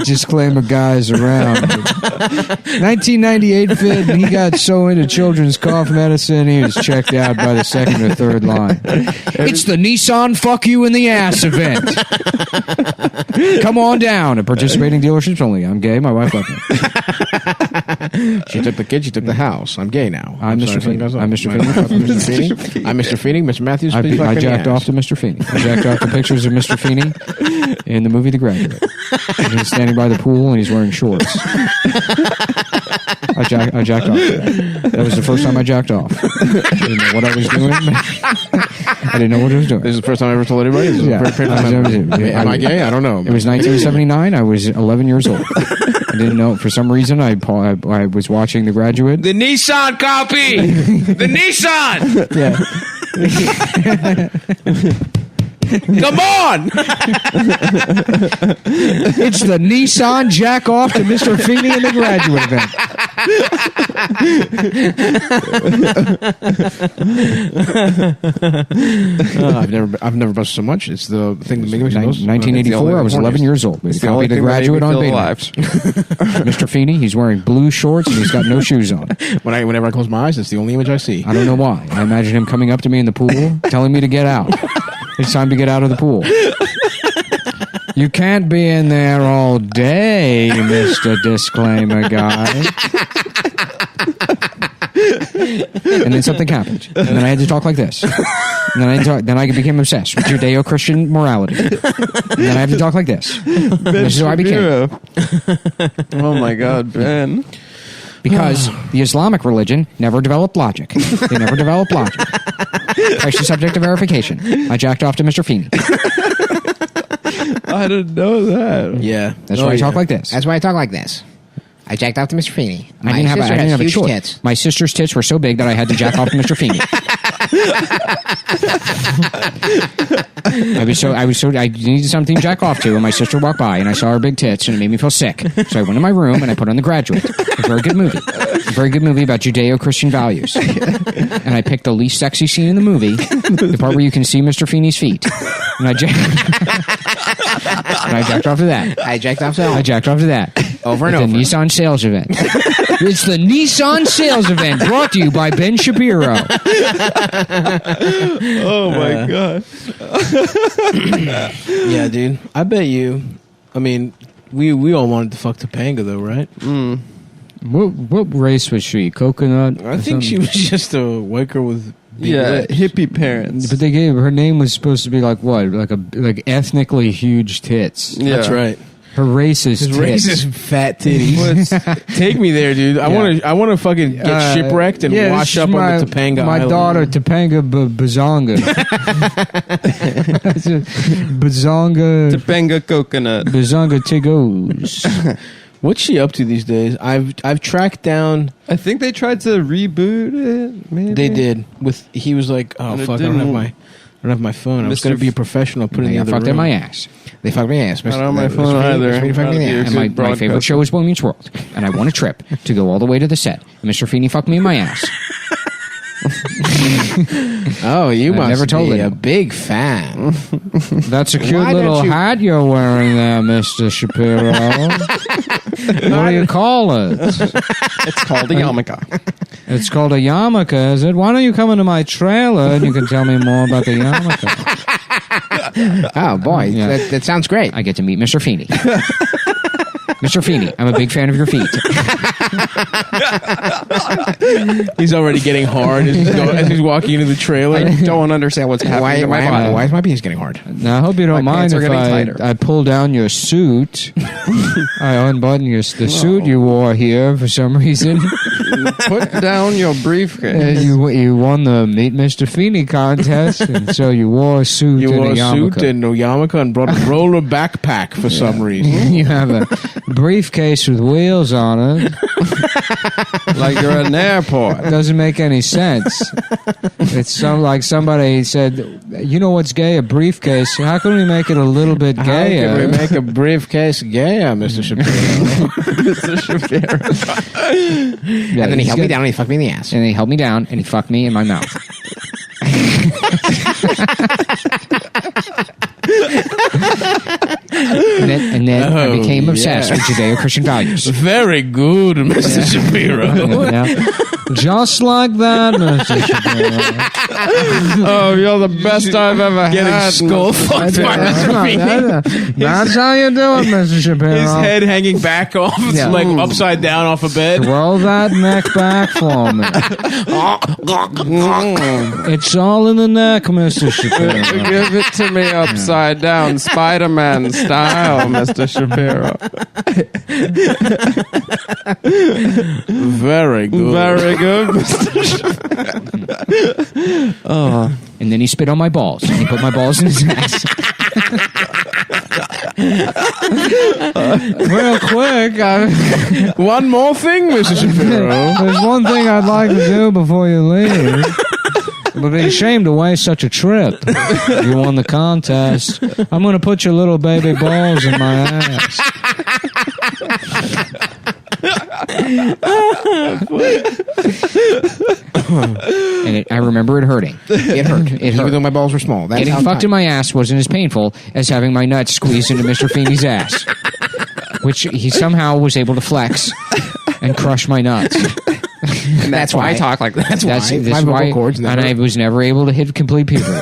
[SPEAKER 1] disclaimer guys around. 1998 fit, and he got so into children's cough medicine, he was checked out by the second or third line. It's the Nissan fuck you in the ass event. Come on down at participating dealerships only. I'm gay, my wife left me.
[SPEAKER 2] She took the kid, she took the house. I'm gay now.
[SPEAKER 1] I'm Mr. Feeney. I'm Mr. Feeney.
[SPEAKER 2] I'm Mr. Feeney. Mr. Matthews,
[SPEAKER 1] I
[SPEAKER 2] please fuck me in the
[SPEAKER 1] jacked
[SPEAKER 2] ass.
[SPEAKER 1] off to Mr. Feeney. I jacked off the pictures of Mr. Feeney in the movie The Graduate. And he's standing by the pool and he's wearing shorts. I I jacked off. That was the first time I jacked off. I didn't know what I was doing. I didn't know what I was doing.
[SPEAKER 2] This is the first time I ever told anybody. This is the first time am I gay? I don't know.
[SPEAKER 1] It was 1979. I was 11 years old. I didn't know. For some reason, I was watching The Graduate.
[SPEAKER 2] The Nissan copy! The Nissan!
[SPEAKER 1] Yeah.
[SPEAKER 2] Come on!
[SPEAKER 1] It's the Nissan jack off to Mr. Feeney in The Graduate event.
[SPEAKER 2] I've never busted so much. It's the thing that makes me most.
[SPEAKER 1] 1984. I was 11 years old. We copied The Graduate on Betamax. Mr. Feeney, he's wearing blue shorts and he's got no shoes on.
[SPEAKER 2] Whenever I close my eyes, it's the only image I see.
[SPEAKER 1] I don't know why. I imagine him coming up to me in the pool, telling me to get out. It's time to get out of the pool. You can't be in there all day, Mr. Disclaimer Guy. And then something happened. And then I had to talk like this. And then I became obsessed with Judeo-Christian morality. And then I had to talk like this. This is who I became.
[SPEAKER 3] Oh my God, Ben.
[SPEAKER 1] Because the Islamic religion never developed logic. They never developed logic. Christ is subject to verification. I jacked off to Mr. Feeney.
[SPEAKER 3] I didn't know that.
[SPEAKER 2] Yeah.
[SPEAKER 1] That's why I talk like this.
[SPEAKER 2] That's why I talk like this. I jacked off to Mr. Feeney.
[SPEAKER 1] I didn't have a choice.
[SPEAKER 2] Tits.
[SPEAKER 1] My sister's tits were so big that I had to jack off to Mr. Feeney. I needed something to jack off to, and my sister walked by, and I saw her big tits, and it made me feel sick. So I went in my room, and I put on The Graduate. A very good movie. A very good movie about Judeo-Christian values. And I picked the least sexy scene in the movie, the part where you can see Mr. Feeney's feet. And I jacked off to that.
[SPEAKER 2] I jacked off to that.
[SPEAKER 1] I jacked off to that.
[SPEAKER 2] Over and
[SPEAKER 1] at
[SPEAKER 2] over.
[SPEAKER 1] The Nissan sales event. It's the Nissan sales event brought to you by Ben Shapiro.
[SPEAKER 3] Oh my God.
[SPEAKER 2] Yeah, dude. I bet you. I mean, we all wanted to fuck Topanga, though, right?
[SPEAKER 1] What race was she? Coconut?
[SPEAKER 2] I think she was just a white girl with big lips.
[SPEAKER 3] hippie parents.
[SPEAKER 1] But they gave her name was supposed to be like what? Like ethnically huge tits.
[SPEAKER 3] Yeah.
[SPEAKER 2] That's right.
[SPEAKER 1] Her race is
[SPEAKER 2] His
[SPEAKER 1] tits.
[SPEAKER 2] race is fat titties. Take me there, dude. I want to fucking get shipwrecked and wash up on the Topanga
[SPEAKER 1] My
[SPEAKER 2] Island.
[SPEAKER 1] daughter Topanga Bazonga. Bazonga.
[SPEAKER 3] Topanga coconut.
[SPEAKER 1] Bazonga Tigos.
[SPEAKER 2] What's she up to these days? I've tracked down.
[SPEAKER 3] I think they tried to reboot it. Maybe
[SPEAKER 2] They did. He was like, oh
[SPEAKER 3] And it
[SPEAKER 2] fuck, I don't
[SPEAKER 3] didn't-
[SPEAKER 2] have my phone. I was going to be a professional. Put it in the
[SPEAKER 1] I
[SPEAKER 2] other
[SPEAKER 1] fucked
[SPEAKER 2] room.
[SPEAKER 1] in my ass.
[SPEAKER 2] They fucked my ass.
[SPEAKER 3] Not on my phone either.
[SPEAKER 2] Mr. Feeney fucked me in the ass.
[SPEAKER 1] And my favorite show is Boy Meets World. And I won a trip to go all the way to the set. And Mr. Feeney fucked me in my ass.
[SPEAKER 2] Oh, you
[SPEAKER 1] I
[SPEAKER 2] must
[SPEAKER 1] never told
[SPEAKER 2] be
[SPEAKER 1] him.
[SPEAKER 2] a big fan.
[SPEAKER 1] That's a cute
[SPEAKER 2] Why don't
[SPEAKER 1] little
[SPEAKER 2] you-
[SPEAKER 1] hat you're wearing there, Mr. Shapiro. What do you call it?
[SPEAKER 3] It's called a yarmulke.
[SPEAKER 1] It's called a yarmulke, is it? Why don't you come into my trailer and you can tell me more about the yarmulke?
[SPEAKER 2] Oh boy,
[SPEAKER 1] Yeah.
[SPEAKER 2] that sounds great.
[SPEAKER 1] I get to meet Mr. Feeney. Mr. Feeney, I'm a big fan of your feet.
[SPEAKER 2] He's already getting hard as he's walking into the trailer.
[SPEAKER 3] I don't understand what's happening to my body.
[SPEAKER 2] Why is my penis getting hard?
[SPEAKER 1] Now, I hope you don't
[SPEAKER 3] My
[SPEAKER 1] mind
[SPEAKER 3] pants are
[SPEAKER 1] if
[SPEAKER 3] getting tighter.
[SPEAKER 1] I pull down your suit. I unbutton the suit you wore here for some reason.
[SPEAKER 3] Put down your briefcase.
[SPEAKER 1] You won the Meet Mr. Feeney contest, and so you wore a suit
[SPEAKER 2] You
[SPEAKER 1] and
[SPEAKER 2] wore
[SPEAKER 1] a
[SPEAKER 2] a
[SPEAKER 1] yarmulke.
[SPEAKER 2] suit and a yarmulke and brought a roller backpack for some reason.
[SPEAKER 1] You have a briefcase with wheels on it.
[SPEAKER 3] Like you're at an airport.
[SPEAKER 1] Doesn't make any sense. It's like somebody said, you know what's gay? A briefcase. How can we make it a little bit
[SPEAKER 2] How
[SPEAKER 1] gayer?
[SPEAKER 2] can we make a briefcase gayer, Mr. Shapiro?
[SPEAKER 3] Mr. Shapiro.
[SPEAKER 1] Yeah,
[SPEAKER 2] And then he
[SPEAKER 1] he's
[SPEAKER 2] held me
[SPEAKER 1] good.
[SPEAKER 2] down and he fucked me in the ass.
[SPEAKER 1] And he held me down and he fucked me in my mouth. and then I became obsessed with Judeo-Christian values.
[SPEAKER 2] Very good, Mr. Shapiro.
[SPEAKER 1] Yeah. Just like that, Mr. Shapiro.
[SPEAKER 3] Oh, you're the best I've ever had.
[SPEAKER 2] Skull fucked by Mr. Feeney.
[SPEAKER 1] That's how you do it, Mr. Shapiro.
[SPEAKER 2] His head hanging back off, like upside down off a bed.
[SPEAKER 1] Roll that neck back for me. It's all in the neck, Mr. Shapiro.
[SPEAKER 3] Give it to me upside down, Spider-Man style, Mr. Shapiro.
[SPEAKER 2] Very good.
[SPEAKER 3] Very good, Mr. Shapiro.
[SPEAKER 1] And then he spit on my balls. And he put my balls in his ass. Real quick,
[SPEAKER 2] One more thing, Mr. Shapiro.
[SPEAKER 1] there's one thing I'd like to do before you leave. It would be a shame to waste such a trip. You won the contest. I'm going to put your little baby balls in my ass. And I remember it hurting.
[SPEAKER 2] It hurt. Even though my balls were small. That's
[SPEAKER 1] Getting fucked in my ass wasn't as painful as having my nuts squeezed into Mr. Feeney's ass, which he somehow was able to flex and crush my nuts.
[SPEAKER 2] And that's why I talk like that. That's why. My vocal cords never.
[SPEAKER 1] And I was never able to hit complete puberty.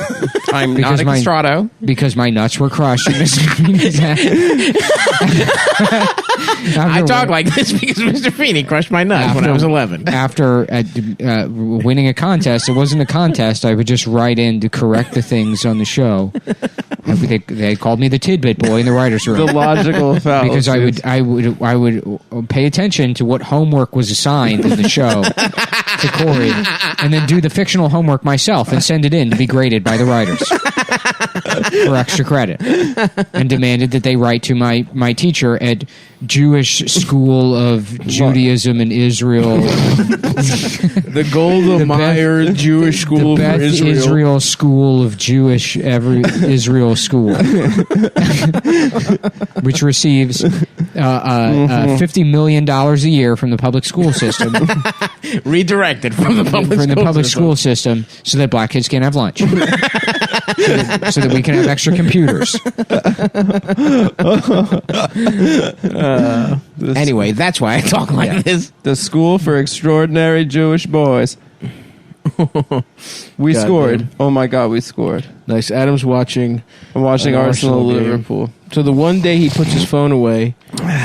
[SPEAKER 3] I'm not a castrato.
[SPEAKER 1] Because my nuts were crushed in Mr. Feeney's ass.
[SPEAKER 2] I talk like this because Mr. Feeney crushed my nuts when I was 11.
[SPEAKER 1] After winning a contest, it wasn't a contest. I would just write in to correct the things on the show. They called me the tidbit boy in the writer's room.
[SPEAKER 3] The logical fallacy.
[SPEAKER 1] Because I would pay attention to what homework was assigned in the show to Corey, and then do the fictional homework myself and send it in to be graded by the writers for extra credit, and demanded that they write to my teacher at Jewish School of Judaism in Israel,
[SPEAKER 2] The Golda Meir Jewish School
[SPEAKER 1] the
[SPEAKER 2] for
[SPEAKER 1] Beth
[SPEAKER 2] Israel.
[SPEAKER 1] School of Jewish Israel School, which receives $50 million a year from the public school system,
[SPEAKER 2] Redirected from the public
[SPEAKER 1] school system, so that black kids can't have lunch, so that we can have extra computers.
[SPEAKER 2] Anyway, that's why I talk like this.
[SPEAKER 3] The School for Extraordinary Jewish Boys. We scored.
[SPEAKER 2] Damn.
[SPEAKER 3] Oh my God, we scored.
[SPEAKER 2] Nice. Adam's watching.
[SPEAKER 3] I'm watching Arsenal
[SPEAKER 2] game.
[SPEAKER 3] Liverpool.
[SPEAKER 2] So the one day he puts his phone away,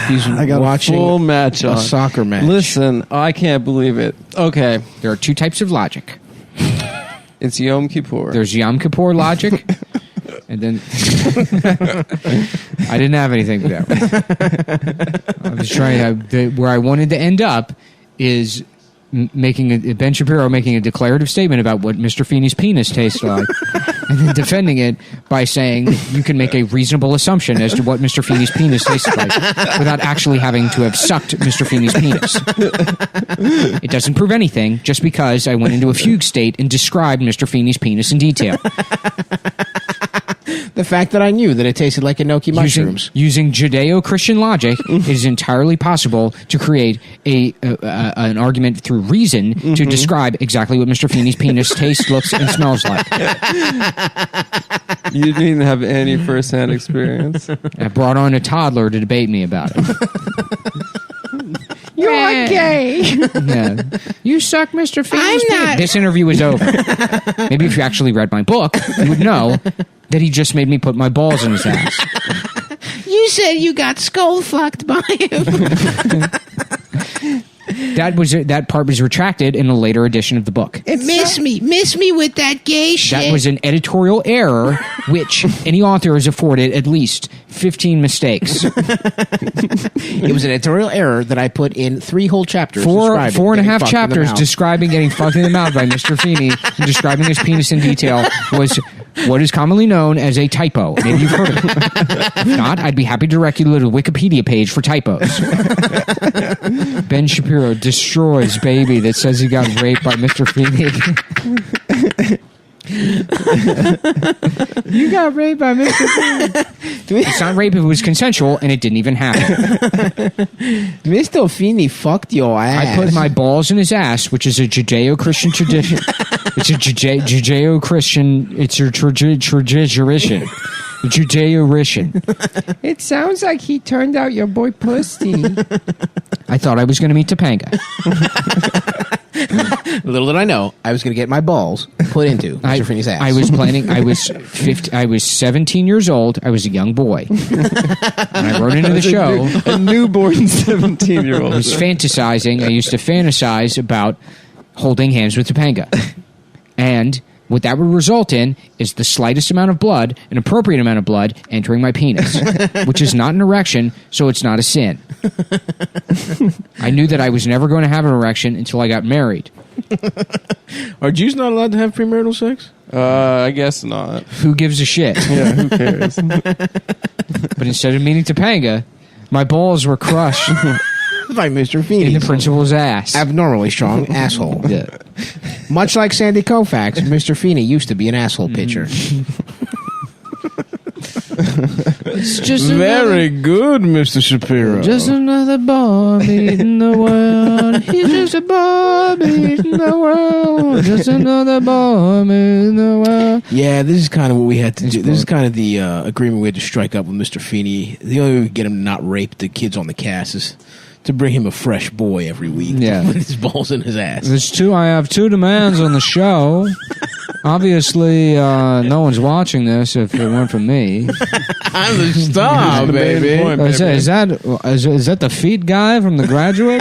[SPEAKER 2] he's watching
[SPEAKER 3] a full match
[SPEAKER 2] a
[SPEAKER 3] on.
[SPEAKER 2] soccer match.
[SPEAKER 3] Listen, I can't believe it. Okay,
[SPEAKER 1] There are two types of logic.
[SPEAKER 3] it's Yom Kippur.
[SPEAKER 1] There's Yom Kippur logic, and then I didn't have anything for that. I was trying to, where I wanted to end up is making Ben Shapiro making a declarative statement about what Mr. Feeney's penis tastes like, and then defending it by saying you can make a reasonable assumption as to what Mr. Feeney's penis tastes like without actually having to have sucked Mr. Feeney's penis. It doesn't prove anything just because I went into a fugue state and described Mr. Feeney's penis in detail.
[SPEAKER 2] The fact that I knew that it tasted like enoki mushrooms.
[SPEAKER 1] Using Judeo-Christian logic, it is entirely possible to create an argument through reason to describe exactly what Mr. Feeney's penis tastes, looks, and smells like.
[SPEAKER 3] You didn't even have any first-hand experience.
[SPEAKER 1] I brought on a toddler to debate me about it.
[SPEAKER 2] You're gay.
[SPEAKER 1] Yeah. You suck Mr. Feeney's penis. This interview is over. Maybe if you actually read my book, you would know that he just made me put my balls in his ass.
[SPEAKER 2] You said you got skull fucked by him.
[SPEAKER 1] That part was retracted in a later edition of the book.
[SPEAKER 2] Miss me with that gay shit.
[SPEAKER 1] That was an editorial error, which any author has afforded at least 15 mistakes.
[SPEAKER 2] It was an editorial error that I put in 3 whole chapters.
[SPEAKER 1] Four and a half chapters describing getting fucked in the mouth by Mr. Feeney and describing his penis in detail was what is commonly known as a typo. Maybe you've heard of it. If not, I'd be happy to direct you to the Wikipedia page for typos. Ben Shapiro destroys baby that says he got raped by Mr. Feeney. You got raped by Mr. Feeney. It's not rape if it was consensual, and it didn't even happen.
[SPEAKER 2] Mr. Feeney fucked your ass.
[SPEAKER 1] I put my balls in his ass, which is a Judeo-Christian tradition. It's a Judeo-Christian. It's a tradition. Judeo-Rishan.
[SPEAKER 3] It sounds like he turned out your boy pussy.
[SPEAKER 1] I thought I was going to meet Topanga.
[SPEAKER 2] Little did I know, I was going to get my balls put into Mr. Feeney's ass.
[SPEAKER 1] I was planning. I was 17 years old. I was a young boy, and I wrote into the show.
[SPEAKER 3] A newborn 17-year-old.
[SPEAKER 1] I was fantasizing. I used to fantasize about holding hands with Topanga, and what that would result in is the slightest amount of blood, an appropriate amount of blood, entering my penis, which is not an erection, so it's not a sin. I knew that I was never going to have an erection until I got married.
[SPEAKER 2] Are Jews not allowed to have premarital sex?
[SPEAKER 3] I guess not.
[SPEAKER 1] Who gives a shit?
[SPEAKER 3] Yeah, who cares?
[SPEAKER 1] But instead of meeting Topanga, my balls were crushed
[SPEAKER 2] By Mr.
[SPEAKER 1] in
[SPEAKER 2] Feeney's
[SPEAKER 1] the principal's ass.
[SPEAKER 2] abnormally strong asshole.
[SPEAKER 1] Yeah.
[SPEAKER 2] Much like Sandy Koufax, Mr. Feeney used to be an asshole pitcher.
[SPEAKER 1] It's just
[SPEAKER 2] Very good, Mr. Shapiro.
[SPEAKER 1] just another bomb in the world. He's just a bomb in the world. Just another bomb in the world.
[SPEAKER 2] Yeah, this is kind of what we had to do. This is kind of the agreement we had to strike up with Mr. Feeney. The only way we could get him to not rape the kids on the cast is to bring him a fresh boy every week.
[SPEAKER 1] Yeah.
[SPEAKER 2] To put his balls in his ass.
[SPEAKER 1] I have two demands on the show. Obviously, no one's watching this if it weren't for me.
[SPEAKER 2] I'm the star, baby.
[SPEAKER 1] Is that the feet guy from The Graduate?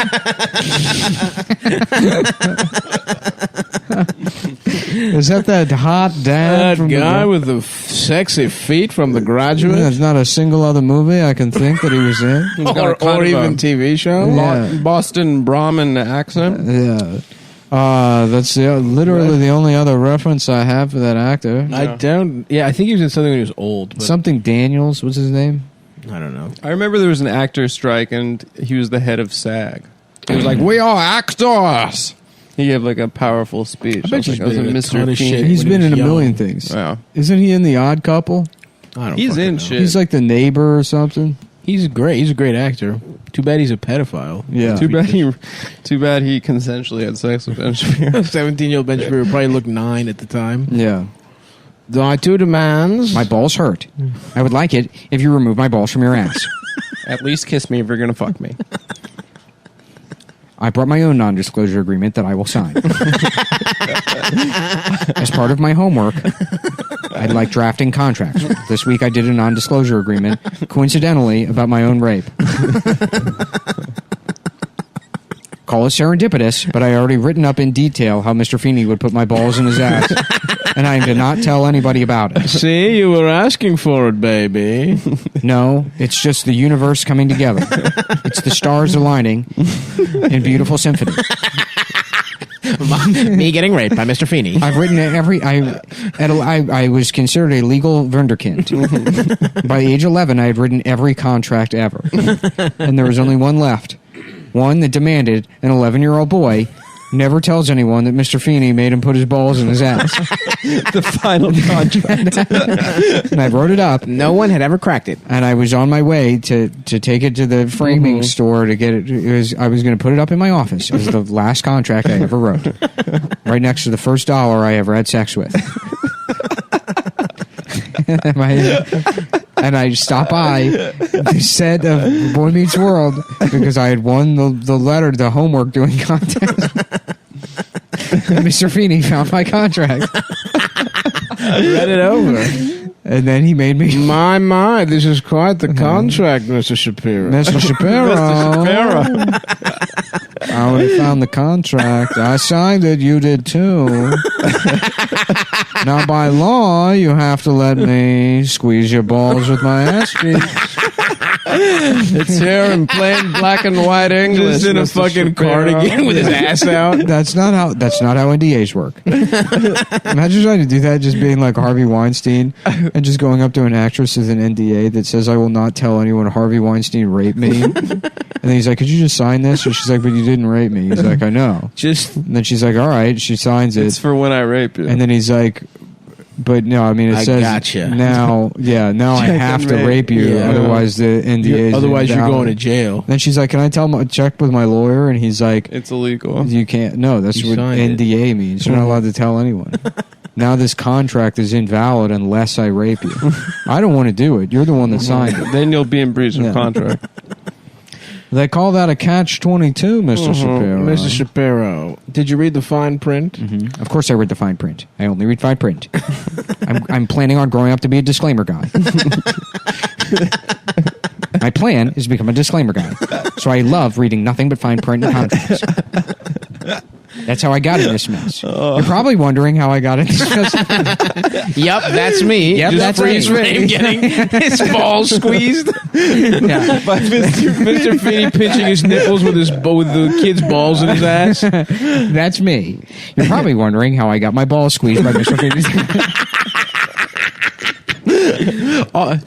[SPEAKER 1] Is that hot dad
[SPEAKER 2] That
[SPEAKER 1] from
[SPEAKER 2] guy with the sexy feet from The Graduate?
[SPEAKER 1] There's not a single other movie I can think that he was in.
[SPEAKER 2] Or even TV show?
[SPEAKER 1] Yeah.
[SPEAKER 3] Boston Brahmin accent.
[SPEAKER 1] Yeah. That's literally the only other reference I have for that actor.
[SPEAKER 2] I don't... Yeah, I think he was in something when he was old. But
[SPEAKER 1] Something Daniels, what's his name?
[SPEAKER 2] I don't know.
[SPEAKER 3] I remember there was an actor strike, and he was the head of SAG.
[SPEAKER 1] He was like, "We are actors."
[SPEAKER 3] He gave like a powerful speech.
[SPEAKER 2] I bet he's
[SPEAKER 3] I was
[SPEAKER 2] been in a
[SPEAKER 3] Mr.
[SPEAKER 2] ton of
[SPEAKER 3] Feeney.
[SPEAKER 2] shit.
[SPEAKER 1] He's
[SPEAKER 2] When
[SPEAKER 1] been
[SPEAKER 2] he
[SPEAKER 1] in
[SPEAKER 2] was
[SPEAKER 1] a million
[SPEAKER 2] young.
[SPEAKER 1] things.
[SPEAKER 3] Wow.
[SPEAKER 1] Isn't he in The Odd Couple?
[SPEAKER 2] I don't
[SPEAKER 3] He's
[SPEAKER 2] fucking
[SPEAKER 3] in
[SPEAKER 2] know.
[SPEAKER 3] shit.
[SPEAKER 1] He's like the neighbor or something.
[SPEAKER 2] He's great. He's a great actor. Too bad he's a pedophile.
[SPEAKER 1] Yeah.
[SPEAKER 3] Too bad he consensually had sex with Ben Shapiro.
[SPEAKER 2] 17-year-old Ben Shapiro probably looked 9 at the time.
[SPEAKER 1] Yeah.
[SPEAKER 2] My two demands.
[SPEAKER 1] My balls hurt. I would like it if you remove my balls from your ass.
[SPEAKER 3] At least kiss me if you're gonna fuck me.
[SPEAKER 1] I brought my own non-disclosure agreement that I will sign. As part of my homework, I like drafting contracts. This week I did a non-disclosure agreement, coincidentally, about my own rape. Call it serendipitous, but I already written up in detail how Mr. Feeney would put my balls in his ass, and I am to not tell anybody about it.
[SPEAKER 2] See, you were asking for it, baby.
[SPEAKER 1] No, it's just the universe coming together. It's the stars aligning in beautiful symphony.
[SPEAKER 2] Me getting raped by Mr. Feeney.
[SPEAKER 1] I've written I was considered a legal wunderkind. By age 11, I had written every contract ever. And there was only one left. One that demanded an 11-year-old boy never tells anyone that Mr. Feeney made him put his balls in his ass.
[SPEAKER 3] The final contract.
[SPEAKER 1] And I wrote it up.
[SPEAKER 2] No one had ever cracked it.
[SPEAKER 1] And I was on my way to take it to the framing store to get it. I was going to put it up in my office. It was the last contract I ever wrote. Right next to the first dollar I ever had sex with. And I stopped by the set of Boy Meets World because I had won the letter, the homework doing contest. And Mr. Feeney found my contract.
[SPEAKER 2] Read it over.
[SPEAKER 1] And then he made me...
[SPEAKER 2] My, this is quite the contract, Mr. Shapiro.
[SPEAKER 1] Mr. Shapiro. I would have found the contract. I signed it. You did too. Now, by law, you have to let me squeeze your balls with my ass cheeks.
[SPEAKER 3] It's here in plain black and white English.
[SPEAKER 2] Just in a
[SPEAKER 3] Mr.
[SPEAKER 2] fucking
[SPEAKER 3] Shapiro.
[SPEAKER 2] cardigan with his ass out.
[SPEAKER 1] That's not how NDAs work. Imagine trying to do that, just being like Harvey Weinstein and just going up to an actress with an NDA that says, "I will not tell anyone Harvey Weinstein raped me." And then he's like, "Could you just sign this?" Or she's like, "But you didn't rape me." He's like, "I know." And then she's like, "All right." She signs it.
[SPEAKER 3] It's for when I rape you.
[SPEAKER 1] And then he's like, "But no, I mean, it says
[SPEAKER 2] gotcha.
[SPEAKER 1] Now I have to rape you,
[SPEAKER 2] Yeah.
[SPEAKER 1] otherwise the NDA is
[SPEAKER 2] Otherwise, you're
[SPEAKER 1] invalid."
[SPEAKER 2] going to jail.
[SPEAKER 1] Then she's like, "Can I check with my lawyer?" And he's like,
[SPEAKER 3] it's illegal.
[SPEAKER 1] "You can't. No, that's
[SPEAKER 2] You
[SPEAKER 1] what
[SPEAKER 2] signed it.
[SPEAKER 1] NDA means. You're not allowed to tell anyone." Now this contract is invalid unless I rape you. I don't want to do it. You're the one that signed it.
[SPEAKER 3] Then you'll be in breach of
[SPEAKER 1] Yeah.
[SPEAKER 3] contract.
[SPEAKER 1] They call that a catch-22, Mr. Shapiro.
[SPEAKER 2] Mr. Shapiro, did you read the fine print?
[SPEAKER 1] Mm-hmm. Of course I read the fine print. I only read fine print. I'm planning on growing up to be a disclaimer guy. My plan is to become a disclaimer guy. So I love reading nothing but fine print and contracts. That's how I got in this mess. You're probably wondering how I got in this mess.
[SPEAKER 2] Yep, that's me.
[SPEAKER 1] Yep,
[SPEAKER 2] Just
[SPEAKER 1] that's
[SPEAKER 2] freeze
[SPEAKER 1] me.
[SPEAKER 2] frame getting his balls squeezed
[SPEAKER 1] Yeah.
[SPEAKER 2] by Mr. Feeney pinching his nipples with the kid's balls in his ass.
[SPEAKER 1] That's me. You're probably wondering how I got my balls squeezed by Mr. Phoenix.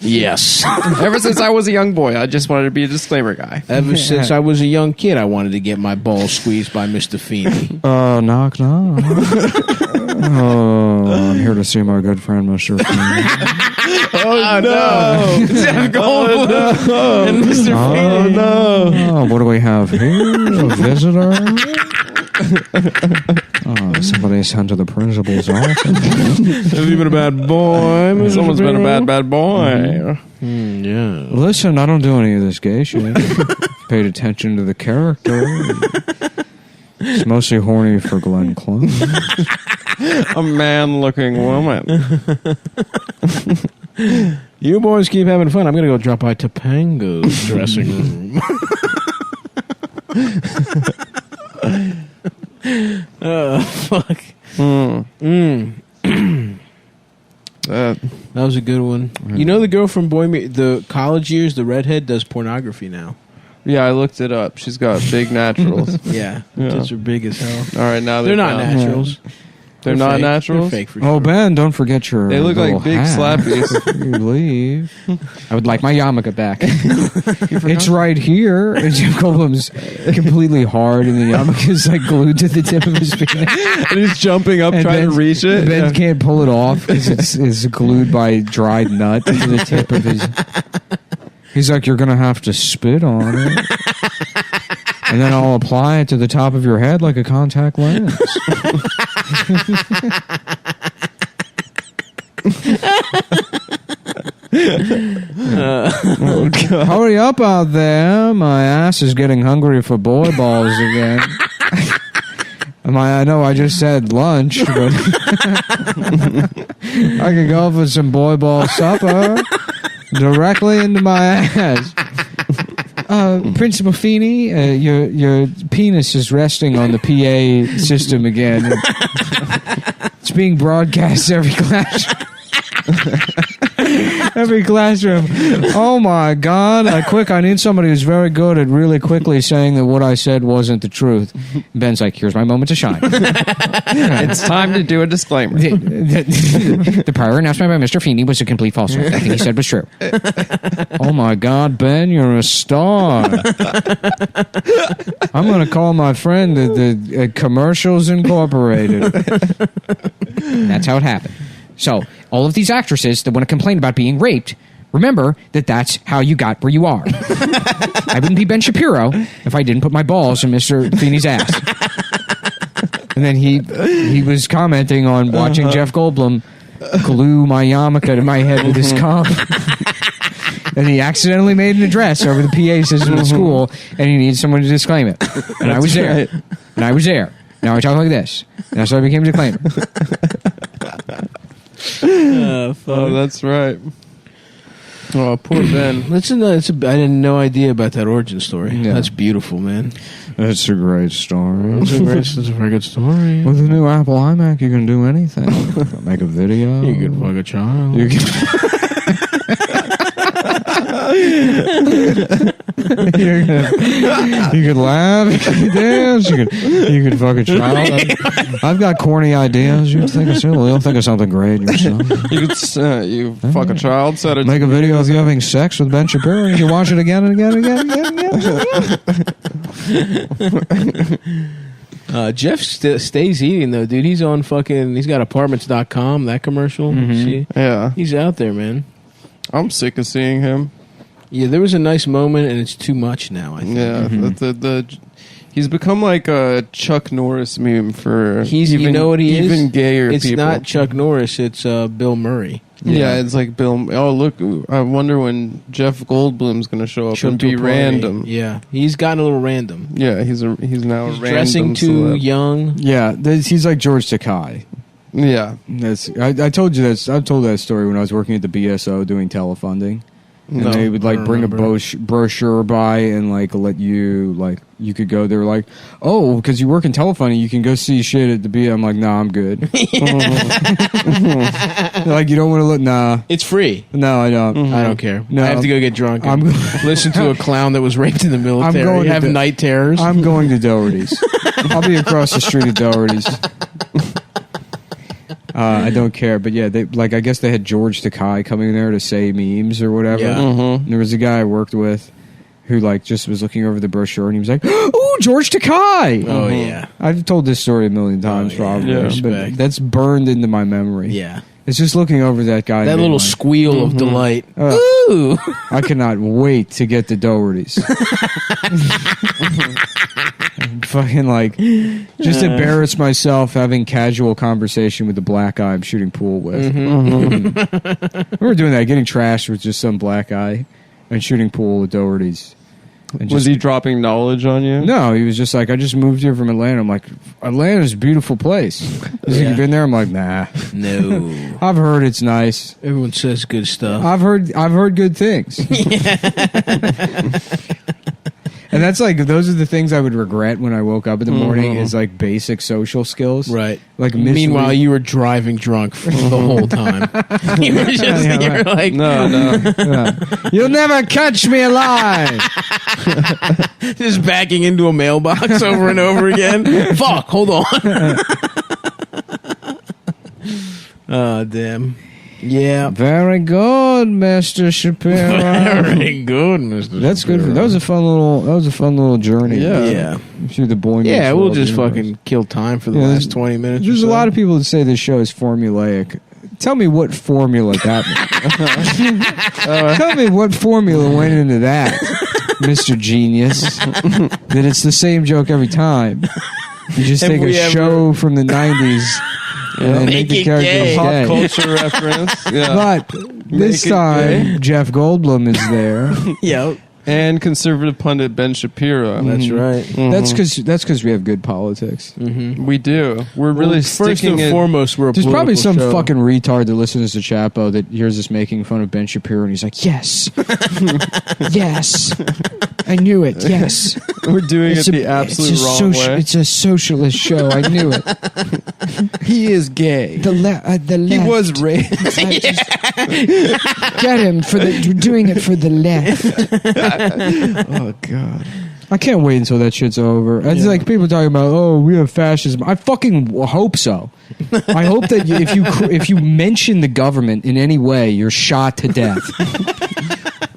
[SPEAKER 2] Yes.
[SPEAKER 3] Ever since I was a young boy, I just wanted to be a disclaimer guy.
[SPEAKER 2] Ever since I was a young kid, I wanted to get my balls squeezed by Mr. Feeney.
[SPEAKER 1] Knock, knock. I'm here to see my good friend, Mr. Feeney.
[SPEAKER 2] Oh, no. Jeff Goldblum and Mr. Feeney.
[SPEAKER 1] No. Oh, what do we have here? A visitor? Somebody sent to the principal's office.
[SPEAKER 2] Have you been a bad boy, Mr.
[SPEAKER 3] Someone's been a
[SPEAKER 2] Feeney?
[SPEAKER 3] bad boy.
[SPEAKER 2] Yeah.
[SPEAKER 1] Listen, I don't do any of this gay shit. Paid attention to the character. It's mostly horny for Glenn Close.
[SPEAKER 3] A man-looking woman.
[SPEAKER 2] You boys keep having fun. I'm going to go drop by Topanga's dressing room. Oh, fuck.
[SPEAKER 3] That
[SPEAKER 2] was a good one. You know the girl from the college years, the redhead, does pornography now.
[SPEAKER 3] Yeah, I looked it up. She's got big naturals.
[SPEAKER 2] Yeah. Tits are big as hell.
[SPEAKER 3] All right, now
[SPEAKER 2] They're not
[SPEAKER 3] down.
[SPEAKER 2] naturals.
[SPEAKER 3] They're not
[SPEAKER 2] fake.
[SPEAKER 3] naturals?
[SPEAKER 2] They're fake for
[SPEAKER 1] Oh,
[SPEAKER 2] sure.
[SPEAKER 1] Ben, don't forget your
[SPEAKER 3] They look like
[SPEAKER 1] little
[SPEAKER 3] big
[SPEAKER 1] hat
[SPEAKER 3] slappies.
[SPEAKER 1] before you leave. I would like my yarmulke back. It's right here. And Jim Goldblum's completely hard, and the yarmulke is like glued to the tip of his penis.
[SPEAKER 3] And he's jumping up
[SPEAKER 1] And
[SPEAKER 3] trying to
[SPEAKER 1] Ben-
[SPEAKER 3] reach it.
[SPEAKER 1] Ben
[SPEAKER 3] Yeah.
[SPEAKER 1] can't pull it off because it's glued by dried nut to the tip of his. He's like, you're gonna have to spit on it, and then I'll apply it to the top of your head like a contact lens. Hurry up out there! My ass is getting hungry for boy balls again. I know I just said lunch, but I could go for some boy ball supper directly into my ass. Principal Feeney, your penis is resting on the PA system again. It's being broadcast every classroom. Every classroom. Oh my God! I need somebody who's very good at really quickly saying that what I said wasn't the truth. Ben's like, here's my moment to shine.
[SPEAKER 3] It's time to do a disclaimer.
[SPEAKER 1] The prior announcement by Mr. Feeney was a complete falsehood. Everything he said was true. Oh my God, Ben, you're a star. I'm going to call my friend the Commercials Incorporated. That's how it happened. So, all of these actresses that want to complain about being raped, remember that that's how you got where you are. I wouldn't be Ben Shapiro if I didn't put my balls in Mr. Feeney's ass. And then he was commenting on watching Jeff Goldblum glue my yarmulke to my head with his cum. And he accidentally made an address over the PA system at school, and he needed someone to disclaim it. And I was there.
[SPEAKER 3] right.
[SPEAKER 1] And I was there. Now I talk like this. And that's how I became a disclaimer.
[SPEAKER 3] Oh, that's right. Oh, poor Ben.
[SPEAKER 2] Listen, I had no idea about that origin story.
[SPEAKER 1] Yeah.
[SPEAKER 2] That's beautiful, man.
[SPEAKER 1] That's a great story.
[SPEAKER 2] That's a very good story.
[SPEAKER 1] With the new Apple iMac, you can do anything. Make a video.
[SPEAKER 2] You can fuck a child.
[SPEAKER 1] You can. You could laugh, you could dance, you could fuck a child. I've got corny ideas. You think of something, you'll think of something great yourself.
[SPEAKER 3] You could you fuck a child, set it.
[SPEAKER 1] Make a video of you having sex with Ben Shapiro, and you can watch it again and again and again and again.
[SPEAKER 2] Jeff stays eating though, dude. He's on he's got apartments.com, that commercial. See?
[SPEAKER 3] Yeah,
[SPEAKER 2] He's out there, man.
[SPEAKER 3] I'm sick of seeing him.
[SPEAKER 2] Yeah, there was a nice moment, and it's too much now, I think.
[SPEAKER 3] Yeah, he's become like a Chuck Norris meme for
[SPEAKER 2] You know what he is?
[SPEAKER 3] even gayer
[SPEAKER 2] It's
[SPEAKER 3] people.
[SPEAKER 2] not Chuck Norris, it's Bill Murray.
[SPEAKER 3] Yeah, it's like Bill. Oh, look! I wonder when Jeff Goldblum's going to show up and
[SPEAKER 2] to a
[SPEAKER 3] be
[SPEAKER 2] party.
[SPEAKER 3] random.
[SPEAKER 2] Yeah, he's gotten a little random.
[SPEAKER 3] Yeah, he's now a random
[SPEAKER 2] Dressing too
[SPEAKER 3] celeb.
[SPEAKER 2] young.
[SPEAKER 1] Yeah, he's like George Takei.
[SPEAKER 3] Yeah,
[SPEAKER 1] I told you this. I've told that story when I was working at the BSO doing telefunding. And
[SPEAKER 3] No,
[SPEAKER 1] they would
[SPEAKER 2] I
[SPEAKER 1] like
[SPEAKER 2] don't
[SPEAKER 1] bring a
[SPEAKER 2] remember.
[SPEAKER 1] brochure by and like let you you could go. They were like, oh, because you work in telephony, you can go see shit at the B. I'm like, nah, I'm good. Like, you don't want to look? Nah,
[SPEAKER 2] It's free.
[SPEAKER 1] no, I don't.
[SPEAKER 2] I don't care.
[SPEAKER 1] No,
[SPEAKER 2] I have to go get drunk.
[SPEAKER 1] I'm
[SPEAKER 2] And listen to a clown that was raped in the military.
[SPEAKER 1] going to
[SPEAKER 2] have
[SPEAKER 1] the-
[SPEAKER 2] night terrors.
[SPEAKER 1] I'm going to Doherty's. I'll be across the street at Doherty's. I don't care, but yeah, they like. I guess they had George Takei coming there to say memes or whatever.
[SPEAKER 2] Yeah.
[SPEAKER 1] And there was a guy I worked with who like just was looking over the brochure and he was like, "Oh, George Takei."
[SPEAKER 2] Oh yeah,
[SPEAKER 1] I've told this story a million times,
[SPEAKER 2] yeah.
[SPEAKER 1] probably,
[SPEAKER 3] Yeah.
[SPEAKER 1] but
[SPEAKER 2] Respect.
[SPEAKER 1] that's burned into my memory.
[SPEAKER 2] yeah.
[SPEAKER 1] It's just looking over that guy.
[SPEAKER 2] That
[SPEAKER 1] being
[SPEAKER 2] little
[SPEAKER 1] like,
[SPEAKER 2] squeal of delight. Ooh.
[SPEAKER 1] I cannot wait to get to Doherty's. Fucking like, just embarrass myself having casual conversation with the black guy I'm shooting pool with. We were doing that, getting trashed with just some black guy and shooting pool with Doherty's. And
[SPEAKER 3] was
[SPEAKER 1] just-
[SPEAKER 3] he dropping knowledge on you?
[SPEAKER 1] No, he was just like, I just moved here from Atlanta. I'm like, Atlanta's a beautiful place. Has he been there? I'm like, nah.
[SPEAKER 2] No.
[SPEAKER 1] I've heard it's nice.
[SPEAKER 2] Everyone says good stuff.
[SPEAKER 1] I've heard good things. And that's like, those are the things I would regret when I woke up in the morning is like basic social skills.
[SPEAKER 2] Right.
[SPEAKER 1] Like
[SPEAKER 2] Meanwhile, you were driving drunk for the whole time. You were just
[SPEAKER 1] Yeah,
[SPEAKER 2] you were
[SPEAKER 1] right.
[SPEAKER 2] like,
[SPEAKER 3] No.
[SPEAKER 1] you'll never catch me alive.
[SPEAKER 2] just backing into a mailbox over and over again. Fuck, hold on. Oh, damn. Yeah.
[SPEAKER 1] Very good, Mr. Shapiro.
[SPEAKER 2] Very good, Mr.
[SPEAKER 1] That's good.
[SPEAKER 2] Shapiro.
[SPEAKER 1] That was a fun little journey.
[SPEAKER 2] Yeah.
[SPEAKER 1] Through the boy.
[SPEAKER 2] Yeah,
[SPEAKER 1] Meets
[SPEAKER 2] we'll
[SPEAKER 1] World
[SPEAKER 2] just
[SPEAKER 1] universe.
[SPEAKER 2] fucking kill time for the
[SPEAKER 1] Yeah,
[SPEAKER 2] last 20 minutes.
[SPEAKER 1] There's a lot of people that say this show is formulaic. Tell me what formula that means. Tell me what formula went into that, Mr. Genius. That it's the same joke every time. You just
[SPEAKER 2] Have
[SPEAKER 1] take
[SPEAKER 2] we
[SPEAKER 1] a
[SPEAKER 2] ever-
[SPEAKER 1] show from the 90s and then make the
[SPEAKER 2] it
[SPEAKER 1] character
[SPEAKER 2] gay.
[SPEAKER 3] Pop
[SPEAKER 1] gay.
[SPEAKER 3] culture reference. Yeah.
[SPEAKER 1] But this
[SPEAKER 3] it
[SPEAKER 1] time, Jeff Goldblum is there.
[SPEAKER 2] Yep.
[SPEAKER 3] And conservative pundit Ben Shapiro.
[SPEAKER 2] That's right.
[SPEAKER 1] That's because we have good politics.
[SPEAKER 3] We do. We're really
[SPEAKER 2] First
[SPEAKER 3] sticking
[SPEAKER 2] and
[SPEAKER 3] it.
[SPEAKER 2] foremost, we're a
[SPEAKER 1] There's probably
[SPEAKER 2] political
[SPEAKER 1] some
[SPEAKER 2] show.
[SPEAKER 1] fucking retard that listens to Chapo that hears us making fun of Ben Shapiro and he's like, yes. Yes. I knew it. Yes.
[SPEAKER 3] We're doing it the absolute wrong way.
[SPEAKER 1] It's a socialist show. I knew it.
[SPEAKER 3] He is gay.
[SPEAKER 1] The left.
[SPEAKER 3] He was raped.
[SPEAKER 1] Get him for we're doing it for the left.
[SPEAKER 3] Oh God.
[SPEAKER 1] I can't wait until that shit's over. It's like people talking about, oh, we have fascism. I fucking hope so. I hope that if you mention the government in any way, you're shot to death.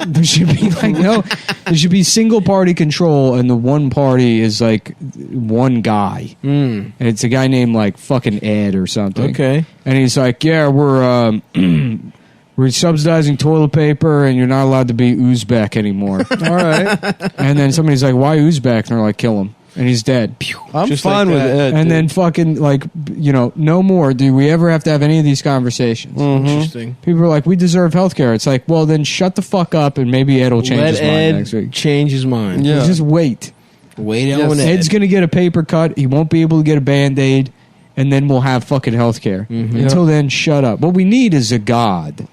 [SPEAKER 1] There should be there should be single party control, and the one party is like one guy, and it's a guy named like fucking Ed or something.
[SPEAKER 2] Okay.
[SPEAKER 1] And he's like, yeah, we're subsidizing toilet paper, and you're not allowed to be Uzbek anymore. All right. And then somebody's like, why Uzbek? And they're like, kill him. And he's dead.
[SPEAKER 3] I'm
[SPEAKER 2] Just
[SPEAKER 3] fine
[SPEAKER 2] like
[SPEAKER 3] with
[SPEAKER 2] that.
[SPEAKER 3] Ed.
[SPEAKER 1] And
[SPEAKER 3] dude.
[SPEAKER 1] then fucking like, no more. Do we ever have to have any of these conversations?
[SPEAKER 2] Interesting.
[SPEAKER 1] People are like, we deserve health care. It's like, well, then shut the fuck up and maybe Ed will change
[SPEAKER 2] Let
[SPEAKER 1] his mind
[SPEAKER 2] Ed
[SPEAKER 1] next week.
[SPEAKER 2] change his mind.
[SPEAKER 3] Yeah.
[SPEAKER 1] Just wait.
[SPEAKER 2] Wait
[SPEAKER 3] Yes.
[SPEAKER 2] on Ed.
[SPEAKER 1] Ed's going to get a paper cut. He won't be able to get a Band-Aid. And then we'll have fucking health care. Until then, shut up. What we need is a God.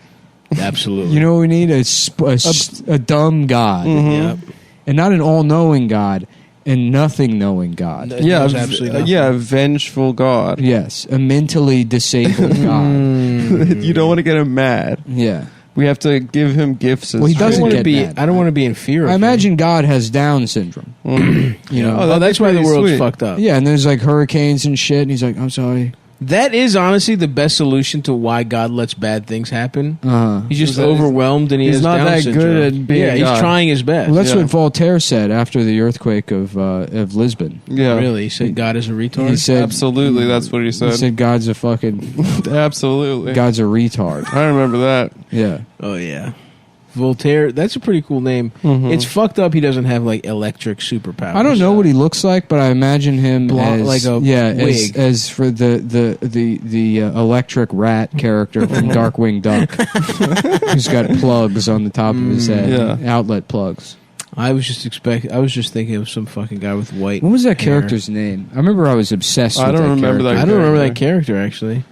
[SPEAKER 2] Absolutely.
[SPEAKER 1] You know what we need? A dumb God.
[SPEAKER 2] Yep.
[SPEAKER 1] And not an all-knowing God. And nothing-knowing God.
[SPEAKER 3] yeah,
[SPEAKER 2] There's absolutely nothing.
[SPEAKER 3] yeah, vengeful God.
[SPEAKER 1] Yes. A mentally disabled God.
[SPEAKER 3] You don't want to get him mad.
[SPEAKER 1] Yeah.
[SPEAKER 3] We have to give him gifts. As
[SPEAKER 1] Well, he
[SPEAKER 2] I don't
[SPEAKER 1] doesn't
[SPEAKER 2] want to
[SPEAKER 1] get
[SPEAKER 2] be.
[SPEAKER 1] mad.
[SPEAKER 2] I don't want to be in fear of
[SPEAKER 1] I
[SPEAKER 2] him.
[SPEAKER 1] imagine God has Down syndrome. You know?
[SPEAKER 2] Oh, that's why the
[SPEAKER 3] pretty
[SPEAKER 2] world's
[SPEAKER 3] sweet.
[SPEAKER 2] fucked up.
[SPEAKER 1] Yeah, and there's like hurricanes and shit, and he's like, I'm sorry.
[SPEAKER 2] That is honestly the best solution to why God lets bad things happen. He's just overwhelmed and he
[SPEAKER 3] he's
[SPEAKER 2] has
[SPEAKER 3] not
[SPEAKER 2] Down
[SPEAKER 3] that
[SPEAKER 2] syndrome.
[SPEAKER 3] good at being
[SPEAKER 2] Yeah, he's
[SPEAKER 3] God.
[SPEAKER 2] trying his best.
[SPEAKER 1] Well, that's
[SPEAKER 3] Yeah.
[SPEAKER 1] what Voltaire said after the earthquake of Lisbon.
[SPEAKER 3] Yeah,
[SPEAKER 2] Really, he said God is a retard.
[SPEAKER 1] He said,
[SPEAKER 3] absolutely. That's what he
[SPEAKER 1] he
[SPEAKER 3] said.
[SPEAKER 1] said God's a fucking,
[SPEAKER 3] Absolutely.
[SPEAKER 1] God's a retard.
[SPEAKER 3] I remember that.
[SPEAKER 1] Yeah.
[SPEAKER 2] Oh yeah. Voltaire. That's a pretty cool name. It's fucked up. He doesn't have like electric superpowers.
[SPEAKER 1] I don't know what he looks like, but I imagine him as
[SPEAKER 2] like a wig.
[SPEAKER 1] as for the electric rat character from Darkwing Duck. He's got plugs on the top of his head, outlet plugs.
[SPEAKER 2] I was just thinking of some fucking guy with white.
[SPEAKER 1] What was that
[SPEAKER 2] hair.
[SPEAKER 1] character's name? I remember I was obsessed with that character.
[SPEAKER 2] I don't remember that character actually.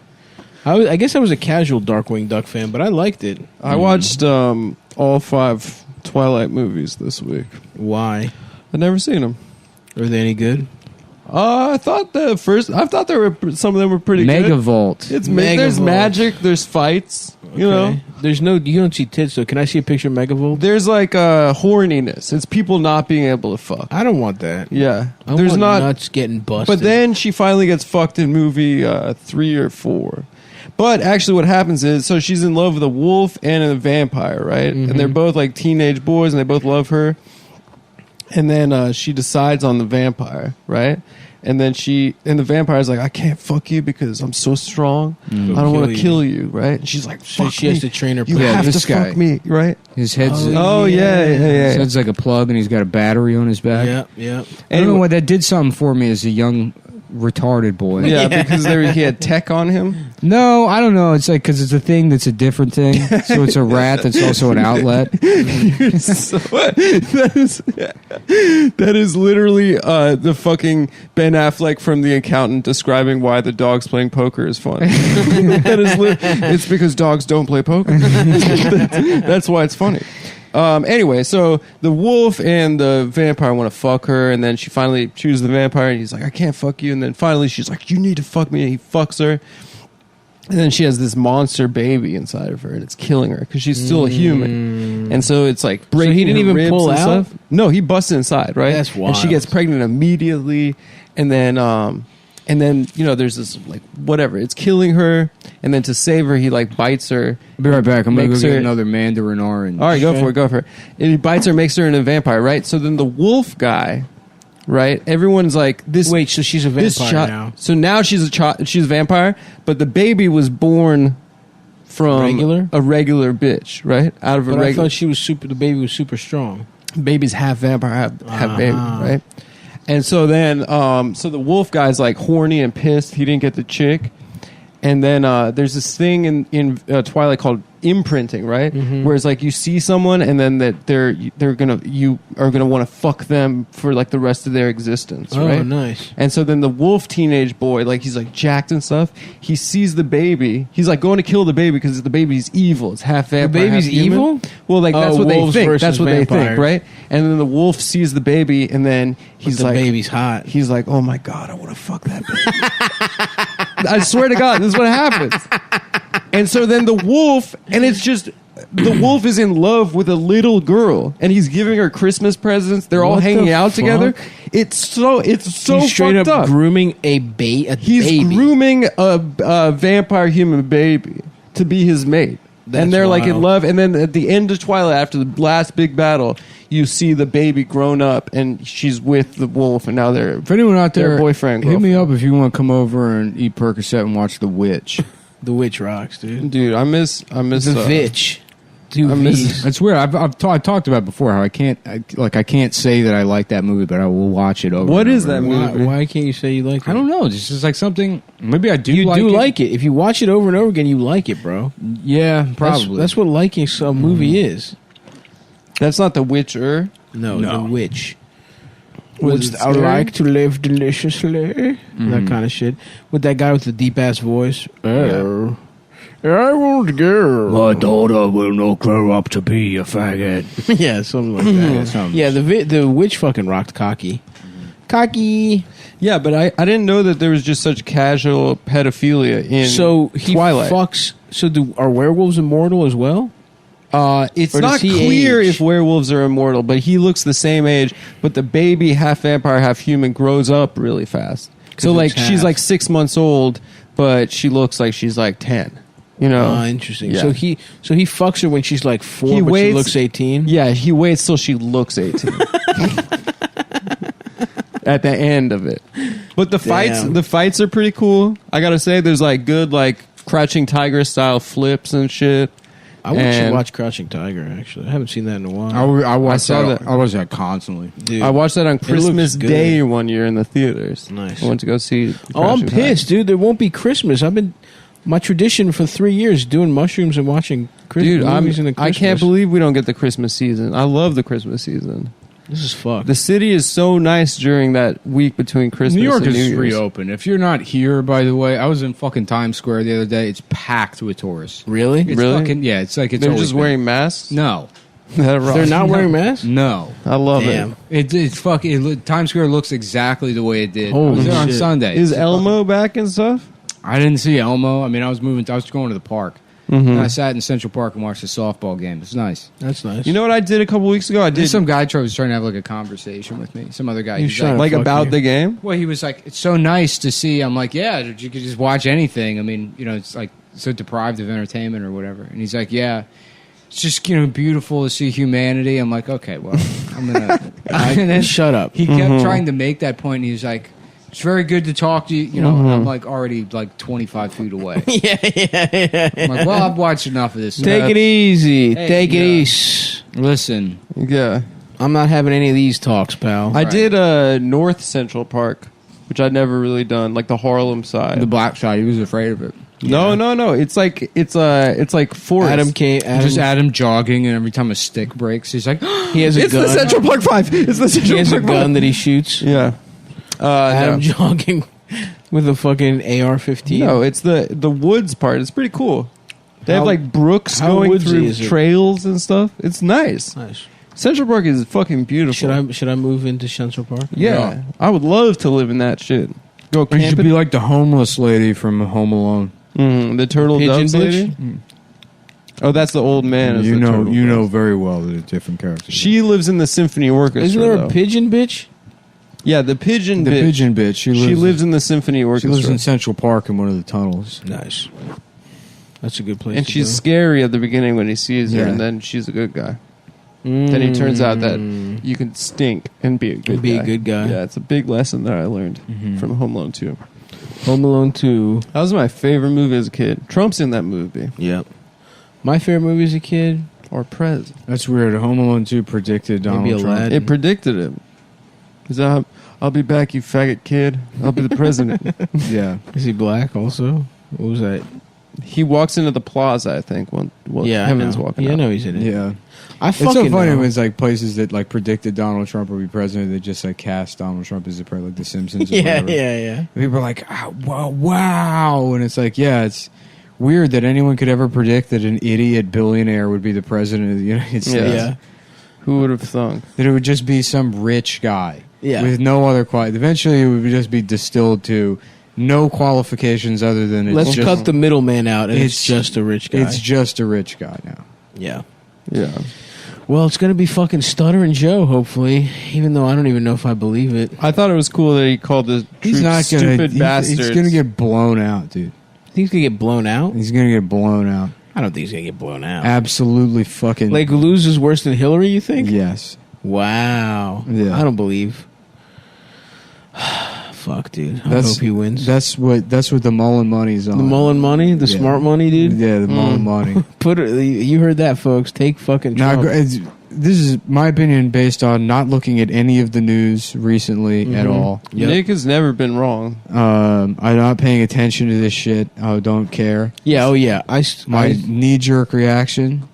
[SPEAKER 2] I guess I was a casual Darkwing Duck fan, but I liked it.
[SPEAKER 3] I watched all 5 Twilight movies this week.
[SPEAKER 2] Why?
[SPEAKER 3] I'd never seen them.
[SPEAKER 2] Are they any good?
[SPEAKER 3] I thought some of them were pretty good.
[SPEAKER 1] Megavolt.
[SPEAKER 3] There's
[SPEAKER 2] Megavolt.
[SPEAKER 3] magic, there's fights, you know.
[SPEAKER 2] You don't see tits, so can I see a picture of Megavolt?
[SPEAKER 3] There's like horniness. It's people not being able to fuck.
[SPEAKER 2] I don't want that.
[SPEAKER 3] Yeah.
[SPEAKER 2] I
[SPEAKER 3] There's
[SPEAKER 2] want
[SPEAKER 3] not
[SPEAKER 2] nuts getting busted.
[SPEAKER 3] But then she finally gets fucked in movie 3 or 4. But actually what happens is, so she's in love with a wolf and a vampire, right? And they're both like teenage boys and they both love her. And then she decides on the vampire, right? And then the vampire's like, I can't fuck you because I'm so strong. I don't want to kill you, right? And she's like, fuck
[SPEAKER 2] she
[SPEAKER 3] me.
[SPEAKER 2] has to train her.
[SPEAKER 3] You have
[SPEAKER 1] this
[SPEAKER 3] to
[SPEAKER 1] guy.
[SPEAKER 3] fuck me, right?
[SPEAKER 1] His head's
[SPEAKER 3] His
[SPEAKER 1] his head's like a plug, and he's got a battery on his back.
[SPEAKER 2] Yeah.
[SPEAKER 1] I don't know why that did something for me as a young retarded boy.
[SPEAKER 3] Yeah, because he had tech on him.
[SPEAKER 1] No, I don't know. It's like because it's a thing that's a different thing. So it's a rat that's also an outlet.
[SPEAKER 3] That is literally the fucking Ben Affleck from The Accountant describing why the dogs playing poker is fun. It's because dogs don't play poker. That's why it's funny. Anyway, so the wolf and the vampire want to fuck her, and then she finally chooses the vampire, and he's like, I can't fuck you. And then finally she's like, you need to fuck me, and he fucks her. And then she has this monster baby inside of her, and it's killing her because she's still a human. And so it's like breaking
[SPEAKER 2] he didn't
[SPEAKER 3] her
[SPEAKER 2] even
[SPEAKER 3] ribs
[SPEAKER 2] pull
[SPEAKER 3] and
[SPEAKER 2] out?
[SPEAKER 3] stuff. No, he busts inside, right?
[SPEAKER 2] That's
[SPEAKER 3] And she
[SPEAKER 2] wild.
[SPEAKER 3] gets pregnant immediately, and then there's this like whatever, it's killing her, and then to save her, he like bites her.
[SPEAKER 1] I'll be right back. I'm gonna go
[SPEAKER 3] Makes
[SPEAKER 1] get
[SPEAKER 3] her-
[SPEAKER 1] another Mandarin orange.
[SPEAKER 3] All right, go for it. And he bites her, makes her into a vampire, right? So then the wolf guy, right? Everyone's like, this.
[SPEAKER 2] Wait, so she's a
[SPEAKER 3] this
[SPEAKER 2] vampire now?
[SPEAKER 3] So now she's a vampire, but the baby was born from
[SPEAKER 2] Regular?
[SPEAKER 3] a regular bitch, right? Out of a
[SPEAKER 2] But I
[SPEAKER 3] regular.
[SPEAKER 2] thought she was super. The baby was super strong.
[SPEAKER 3] Baby's half vampire, half baby, right? And so then, so the wolf guy's like horny and pissed he didn't get the chick. And then there's this thing in Twilight called imprinting, right? Where it's like you see someone and then that you are gonna want to fuck them for like the rest of their existence,
[SPEAKER 2] Oh,
[SPEAKER 3] right?
[SPEAKER 2] nice.
[SPEAKER 3] And so then the wolf teenage boy, like he's like jacked and stuff. He sees the baby. He's like going to kill the baby because the baby's evil. It's half vampire.
[SPEAKER 2] baby's
[SPEAKER 3] half human.
[SPEAKER 2] evil?
[SPEAKER 3] Well, like that's
[SPEAKER 2] Oh,
[SPEAKER 3] what they
[SPEAKER 2] wolves
[SPEAKER 3] think.
[SPEAKER 2] versus
[SPEAKER 3] That's what they think,
[SPEAKER 2] vampires.
[SPEAKER 3] right? And then the wolf sees the baby, and then he's
[SPEAKER 2] The
[SPEAKER 3] like,
[SPEAKER 2] baby's hot.
[SPEAKER 3] He's like, oh my god, I want to fuck that baby. I swear to God, this is what happens. And so then the wolf, and it's just. The wolf is in love with a little girl, and he's giving her Christmas presents. They're all
[SPEAKER 2] What
[SPEAKER 3] hanging
[SPEAKER 2] the
[SPEAKER 3] out
[SPEAKER 2] fuck?
[SPEAKER 3] together. It's so
[SPEAKER 2] He's straight
[SPEAKER 3] fucked
[SPEAKER 2] up
[SPEAKER 3] up.
[SPEAKER 2] grooming a baby.
[SPEAKER 3] He's grooming a vampire human baby to be his mate.
[SPEAKER 2] That's
[SPEAKER 3] and they're like in
[SPEAKER 2] wild.
[SPEAKER 3] love. And then at the end of Twilight, after the last big battle, you see the baby grown up, and she's with the wolf, and now they're
[SPEAKER 1] If anyone out there,
[SPEAKER 3] their boyfriend.
[SPEAKER 1] hit me up if you want to come over and eat Percocet and watch The Witch.
[SPEAKER 2] The witch rocks, dude.
[SPEAKER 3] Dude, I miss
[SPEAKER 2] The Vitch. Two
[SPEAKER 3] I miss-
[SPEAKER 2] V's.
[SPEAKER 1] That's weird. I've talked about before how I can't say that I like that movie, but I will watch it over.
[SPEAKER 3] What
[SPEAKER 1] and
[SPEAKER 3] is
[SPEAKER 1] over
[SPEAKER 3] that
[SPEAKER 1] and over.
[SPEAKER 3] movie?
[SPEAKER 2] Why can't you say you like it?
[SPEAKER 1] I don't know. It's just like something. Maybe I do.
[SPEAKER 2] You
[SPEAKER 1] like
[SPEAKER 2] do
[SPEAKER 1] it.
[SPEAKER 2] like it. If you watch it over and over again, you like it, bro.
[SPEAKER 1] Yeah, probably.
[SPEAKER 2] That's what liking a movie is.
[SPEAKER 3] That's not The Witcher.
[SPEAKER 2] No,
[SPEAKER 1] No.
[SPEAKER 2] The Witch.
[SPEAKER 3] Was
[SPEAKER 2] Would
[SPEAKER 3] it
[SPEAKER 2] I
[SPEAKER 3] scary?
[SPEAKER 2] like to live deliciously? That kind of shit. With that guy with the deep ass voice. Oh. I won't go.
[SPEAKER 1] My daughter will not grow up to be a faggot.
[SPEAKER 2] Yeah, something like that. Yeah, the witch fucking rocked Cocky. Cocky.
[SPEAKER 3] Yeah, but I didn't know that there was just such casual pedophilia in
[SPEAKER 2] So he
[SPEAKER 3] Twilight.
[SPEAKER 2] fucks. So are werewolves immortal as well?
[SPEAKER 3] It's
[SPEAKER 2] Or does
[SPEAKER 3] not
[SPEAKER 2] he
[SPEAKER 3] clear
[SPEAKER 2] age?
[SPEAKER 3] if werewolves are immortal, but he looks the same age. But the baby, half vampire, half human, grows up really fast. So like
[SPEAKER 2] it's
[SPEAKER 3] she's
[SPEAKER 2] half.
[SPEAKER 3] like 6 months old, but she looks like she's like 10. You know?
[SPEAKER 2] Interesting.
[SPEAKER 3] Yeah.
[SPEAKER 2] So he fucks her when she's like 4,
[SPEAKER 3] He
[SPEAKER 2] but
[SPEAKER 3] waits-
[SPEAKER 2] she looks 18.
[SPEAKER 3] Yeah, he waits till she looks 18. At the end of it. But the fights are pretty cool. I gotta say, there's like good like Crouching Tiger style flips and shit.
[SPEAKER 2] I want to watch Crouching Tiger. Actually, I haven't seen that in a while.
[SPEAKER 1] I watched
[SPEAKER 3] saw
[SPEAKER 1] that.
[SPEAKER 3] that.
[SPEAKER 1] I watched that constantly.
[SPEAKER 2] Dude,
[SPEAKER 3] I watched that on Christmas
[SPEAKER 2] good.
[SPEAKER 3] Day one year in the theaters.
[SPEAKER 2] Nice.
[SPEAKER 3] I went to go see.
[SPEAKER 2] Oh, I'm
[SPEAKER 3] Crouching
[SPEAKER 2] pissed, dude. There won't be Christmas. I've been my tradition for 3 years doing mushrooms and watching Christmas movies in the
[SPEAKER 3] I
[SPEAKER 2] Christmas.
[SPEAKER 3] can't believe we don't get the Christmas season. I love the Christmas season.
[SPEAKER 2] This is fucked.
[SPEAKER 3] The city is so nice during that week between Christmas
[SPEAKER 1] New York
[SPEAKER 3] and New
[SPEAKER 1] is
[SPEAKER 3] Year's.
[SPEAKER 1] reopened. If you're not here, by the way, I was in fucking Times Square the other day. It's packed with tourists.
[SPEAKER 2] Really?
[SPEAKER 1] It's
[SPEAKER 3] Really?
[SPEAKER 1] fucking, yeah, it's like it's
[SPEAKER 3] They're
[SPEAKER 1] always
[SPEAKER 3] just
[SPEAKER 1] been.
[SPEAKER 3] wearing masks?
[SPEAKER 1] No.
[SPEAKER 3] That rocks.
[SPEAKER 2] They're not wearing masks?
[SPEAKER 1] No.
[SPEAKER 3] I love
[SPEAKER 2] Damn.
[SPEAKER 1] It's fucking. Times Square looks exactly the way it did. I
[SPEAKER 2] Holy
[SPEAKER 1] was there on
[SPEAKER 2] shit.
[SPEAKER 1] Sunday.
[SPEAKER 3] it. Is
[SPEAKER 1] It's
[SPEAKER 3] Elmo back and stuff?
[SPEAKER 1] I didn't see Elmo. I mean, I was going to the park.
[SPEAKER 3] Mm-hmm.
[SPEAKER 1] And I sat in Central Park and watched the softball game. It's nice.
[SPEAKER 2] That's nice.
[SPEAKER 3] You know what I did a couple weeks ago? I did
[SPEAKER 1] There's some guy was trying to have like a conversation with me. Some other guy.
[SPEAKER 2] He's
[SPEAKER 1] He's
[SPEAKER 2] trying
[SPEAKER 1] like,
[SPEAKER 2] to-
[SPEAKER 3] like
[SPEAKER 2] Fuck
[SPEAKER 3] about
[SPEAKER 2] you.
[SPEAKER 3] the game.
[SPEAKER 1] well, he was like, it's so nice to see. I'm like, yeah, you could just watch anything. I mean, it's like so deprived of entertainment or whatever. And he's like, yeah, it's just beautiful to see humanity. I'm like, okay, well, I'm gonna. And then
[SPEAKER 2] Shut up.
[SPEAKER 1] he kept trying to make that point. And he was like, it's very good to talk to you. And I'm like already like 25 feet away.
[SPEAKER 2] yeah.
[SPEAKER 1] I'm like, well, I've watched enough of this.
[SPEAKER 2] Take it easy.
[SPEAKER 1] Hey,
[SPEAKER 2] Take it
[SPEAKER 1] yeah.
[SPEAKER 2] easy.
[SPEAKER 1] Listen,
[SPEAKER 3] Yeah.
[SPEAKER 2] I'm not having any of these talks, pal.
[SPEAKER 3] I did North Central Park, which I'd never really done, like the Harlem side.
[SPEAKER 1] the black side. He was afraid of it.
[SPEAKER 3] No. It's like forest.
[SPEAKER 2] Adam came.
[SPEAKER 1] Just Adam jogging, and every time a stick breaks, he's like,
[SPEAKER 2] He has a
[SPEAKER 3] It's
[SPEAKER 2] gun.
[SPEAKER 3] the Central Park 5. It's the
[SPEAKER 2] He
[SPEAKER 3] Central
[SPEAKER 2] has a
[SPEAKER 3] Park
[SPEAKER 2] gun
[SPEAKER 3] 5.
[SPEAKER 2] that he shoots.
[SPEAKER 3] Yeah.
[SPEAKER 2] Adam
[SPEAKER 3] No.
[SPEAKER 2] jogging with a fucking AR-15.
[SPEAKER 3] No, it's the woods part. It's pretty cool. They have
[SPEAKER 2] How-
[SPEAKER 3] like brooks
[SPEAKER 2] how
[SPEAKER 3] going
[SPEAKER 2] woodsy
[SPEAKER 3] through
[SPEAKER 2] is it?
[SPEAKER 3] trails and stuff. It's nice.
[SPEAKER 2] Nice.
[SPEAKER 3] Central Park is fucking beautiful.
[SPEAKER 2] Should I move into Central Park?
[SPEAKER 3] Yeah. I would love to live in that shit. Go
[SPEAKER 1] you should
[SPEAKER 3] camping.
[SPEAKER 1] be like the homeless lady from Home Alone.
[SPEAKER 3] The turtle
[SPEAKER 2] Pigeon
[SPEAKER 3] doves
[SPEAKER 2] bitch?
[SPEAKER 3] lady. Oh, that's the old man. is
[SPEAKER 1] You
[SPEAKER 3] the
[SPEAKER 1] know,
[SPEAKER 3] turtle
[SPEAKER 1] you know
[SPEAKER 3] dove.
[SPEAKER 1] very well that it's different characters.
[SPEAKER 3] She lives in the symphony orchestra.
[SPEAKER 2] Isn't there a
[SPEAKER 3] though.
[SPEAKER 2] pigeon bitch?
[SPEAKER 3] Yeah, the pigeon.
[SPEAKER 1] the
[SPEAKER 3] bitch.
[SPEAKER 1] pigeon bitch.
[SPEAKER 3] She lives in the symphony
[SPEAKER 1] She
[SPEAKER 3] orchestra.
[SPEAKER 1] lives in Central Park in one of the tunnels.
[SPEAKER 2] Nice. That's a good place.
[SPEAKER 3] And
[SPEAKER 2] to
[SPEAKER 3] she's
[SPEAKER 2] go.
[SPEAKER 3] scary at the beginning when he sees her,
[SPEAKER 1] Yeah.
[SPEAKER 3] and then she's a good guy. Then it turns out that you can stink and be a good
[SPEAKER 2] Be
[SPEAKER 3] guy.
[SPEAKER 2] a good guy.
[SPEAKER 3] Yeah, it's a big lesson that I learned from Home Alone 2.
[SPEAKER 2] Home Alone 2.
[SPEAKER 3] That was my favorite movie as a kid. Trump's in that movie.
[SPEAKER 2] Yep. My favorite movie as a kid.
[SPEAKER 3] Or Prez.
[SPEAKER 1] That's weird. Home Alone 2 predicted Donald
[SPEAKER 2] Maybe
[SPEAKER 1] Trump.
[SPEAKER 2] Aladdin.
[SPEAKER 3] It predicted him. He's like, I'll be back, you faggot kid. I'll be the president.
[SPEAKER 1] Yeah.
[SPEAKER 2] Is he black also? What was that?
[SPEAKER 3] He walks into the plaza, I think. Well,
[SPEAKER 2] Yeah,
[SPEAKER 3] Heaven's
[SPEAKER 2] I know.
[SPEAKER 3] walking
[SPEAKER 2] Yeah, I
[SPEAKER 3] out.
[SPEAKER 2] know he's in it.
[SPEAKER 1] Yeah.
[SPEAKER 2] I
[SPEAKER 1] It's
[SPEAKER 2] fucking
[SPEAKER 1] so funny
[SPEAKER 2] know.
[SPEAKER 1] when it's like places that like predicted Donald Trump would be president that just like cast Donald Trump as the president, like The Simpsons. Or
[SPEAKER 2] Yeah,
[SPEAKER 1] whatever.
[SPEAKER 2] yeah.
[SPEAKER 1] People are like, oh, wow. And it's like, yeah, it's weird that anyone could ever predict that an idiot billionaire would be the president of the United States.
[SPEAKER 2] Yeah.
[SPEAKER 3] Who would have thunk?
[SPEAKER 1] That it would just be some rich guy
[SPEAKER 2] Yeah.
[SPEAKER 1] with no other quality. Eventually, it would just be distilled to no qualifications other than it's
[SPEAKER 2] Let's
[SPEAKER 1] just,
[SPEAKER 2] cut the middleman out, and it's
[SPEAKER 1] it's-
[SPEAKER 2] just a rich guy.
[SPEAKER 1] It's just a rich guy now.
[SPEAKER 2] yeah.
[SPEAKER 3] Yeah.
[SPEAKER 2] Well, it's gonna be fucking Stuttering Joe, hopefully. Even though I don't even know if I believe it.
[SPEAKER 3] I thought it was cool that he called the
[SPEAKER 1] He's
[SPEAKER 3] troops
[SPEAKER 1] not gonna.
[SPEAKER 3] stupid bastards.
[SPEAKER 1] He's gonna get blown out, dude.
[SPEAKER 2] Think he's gonna get blown out?
[SPEAKER 1] He's gonna get blown out.
[SPEAKER 2] I don't think he's gonna get blown out.
[SPEAKER 1] Absolutely fucking.
[SPEAKER 2] Like loses worse than Hillary, you think?
[SPEAKER 1] yes.
[SPEAKER 2] Wow.
[SPEAKER 1] Yeah.
[SPEAKER 2] I don't believe. Fuck, dude. I
[SPEAKER 1] That's-
[SPEAKER 2] hope he wins.
[SPEAKER 1] That's what the Mullen money's on.
[SPEAKER 2] The Mullen money, the
[SPEAKER 1] Yeah.
[SPEAKER 2] smart money, dude.
[SPEAKER 1] Yeah, the Mullen money.
[SPEAKER 2] Put it. You heard that, folks. Take fucking
[SPEAKER 1] Now,
[SPEAKER 2] Trump.
[SPEAKER 1] this is my opinion based on not looking at any of the news recently at all.
[SPEAKER 2] Yep.
[SPEAKER 3] Nick has never been wrong.
[SPEAKER 1] I'm not paying attention to this shit. I don't care.
[SPEAKER 2] Yeah. Oh yeah.
[SPEAKER 1] My knee-jerk reaction,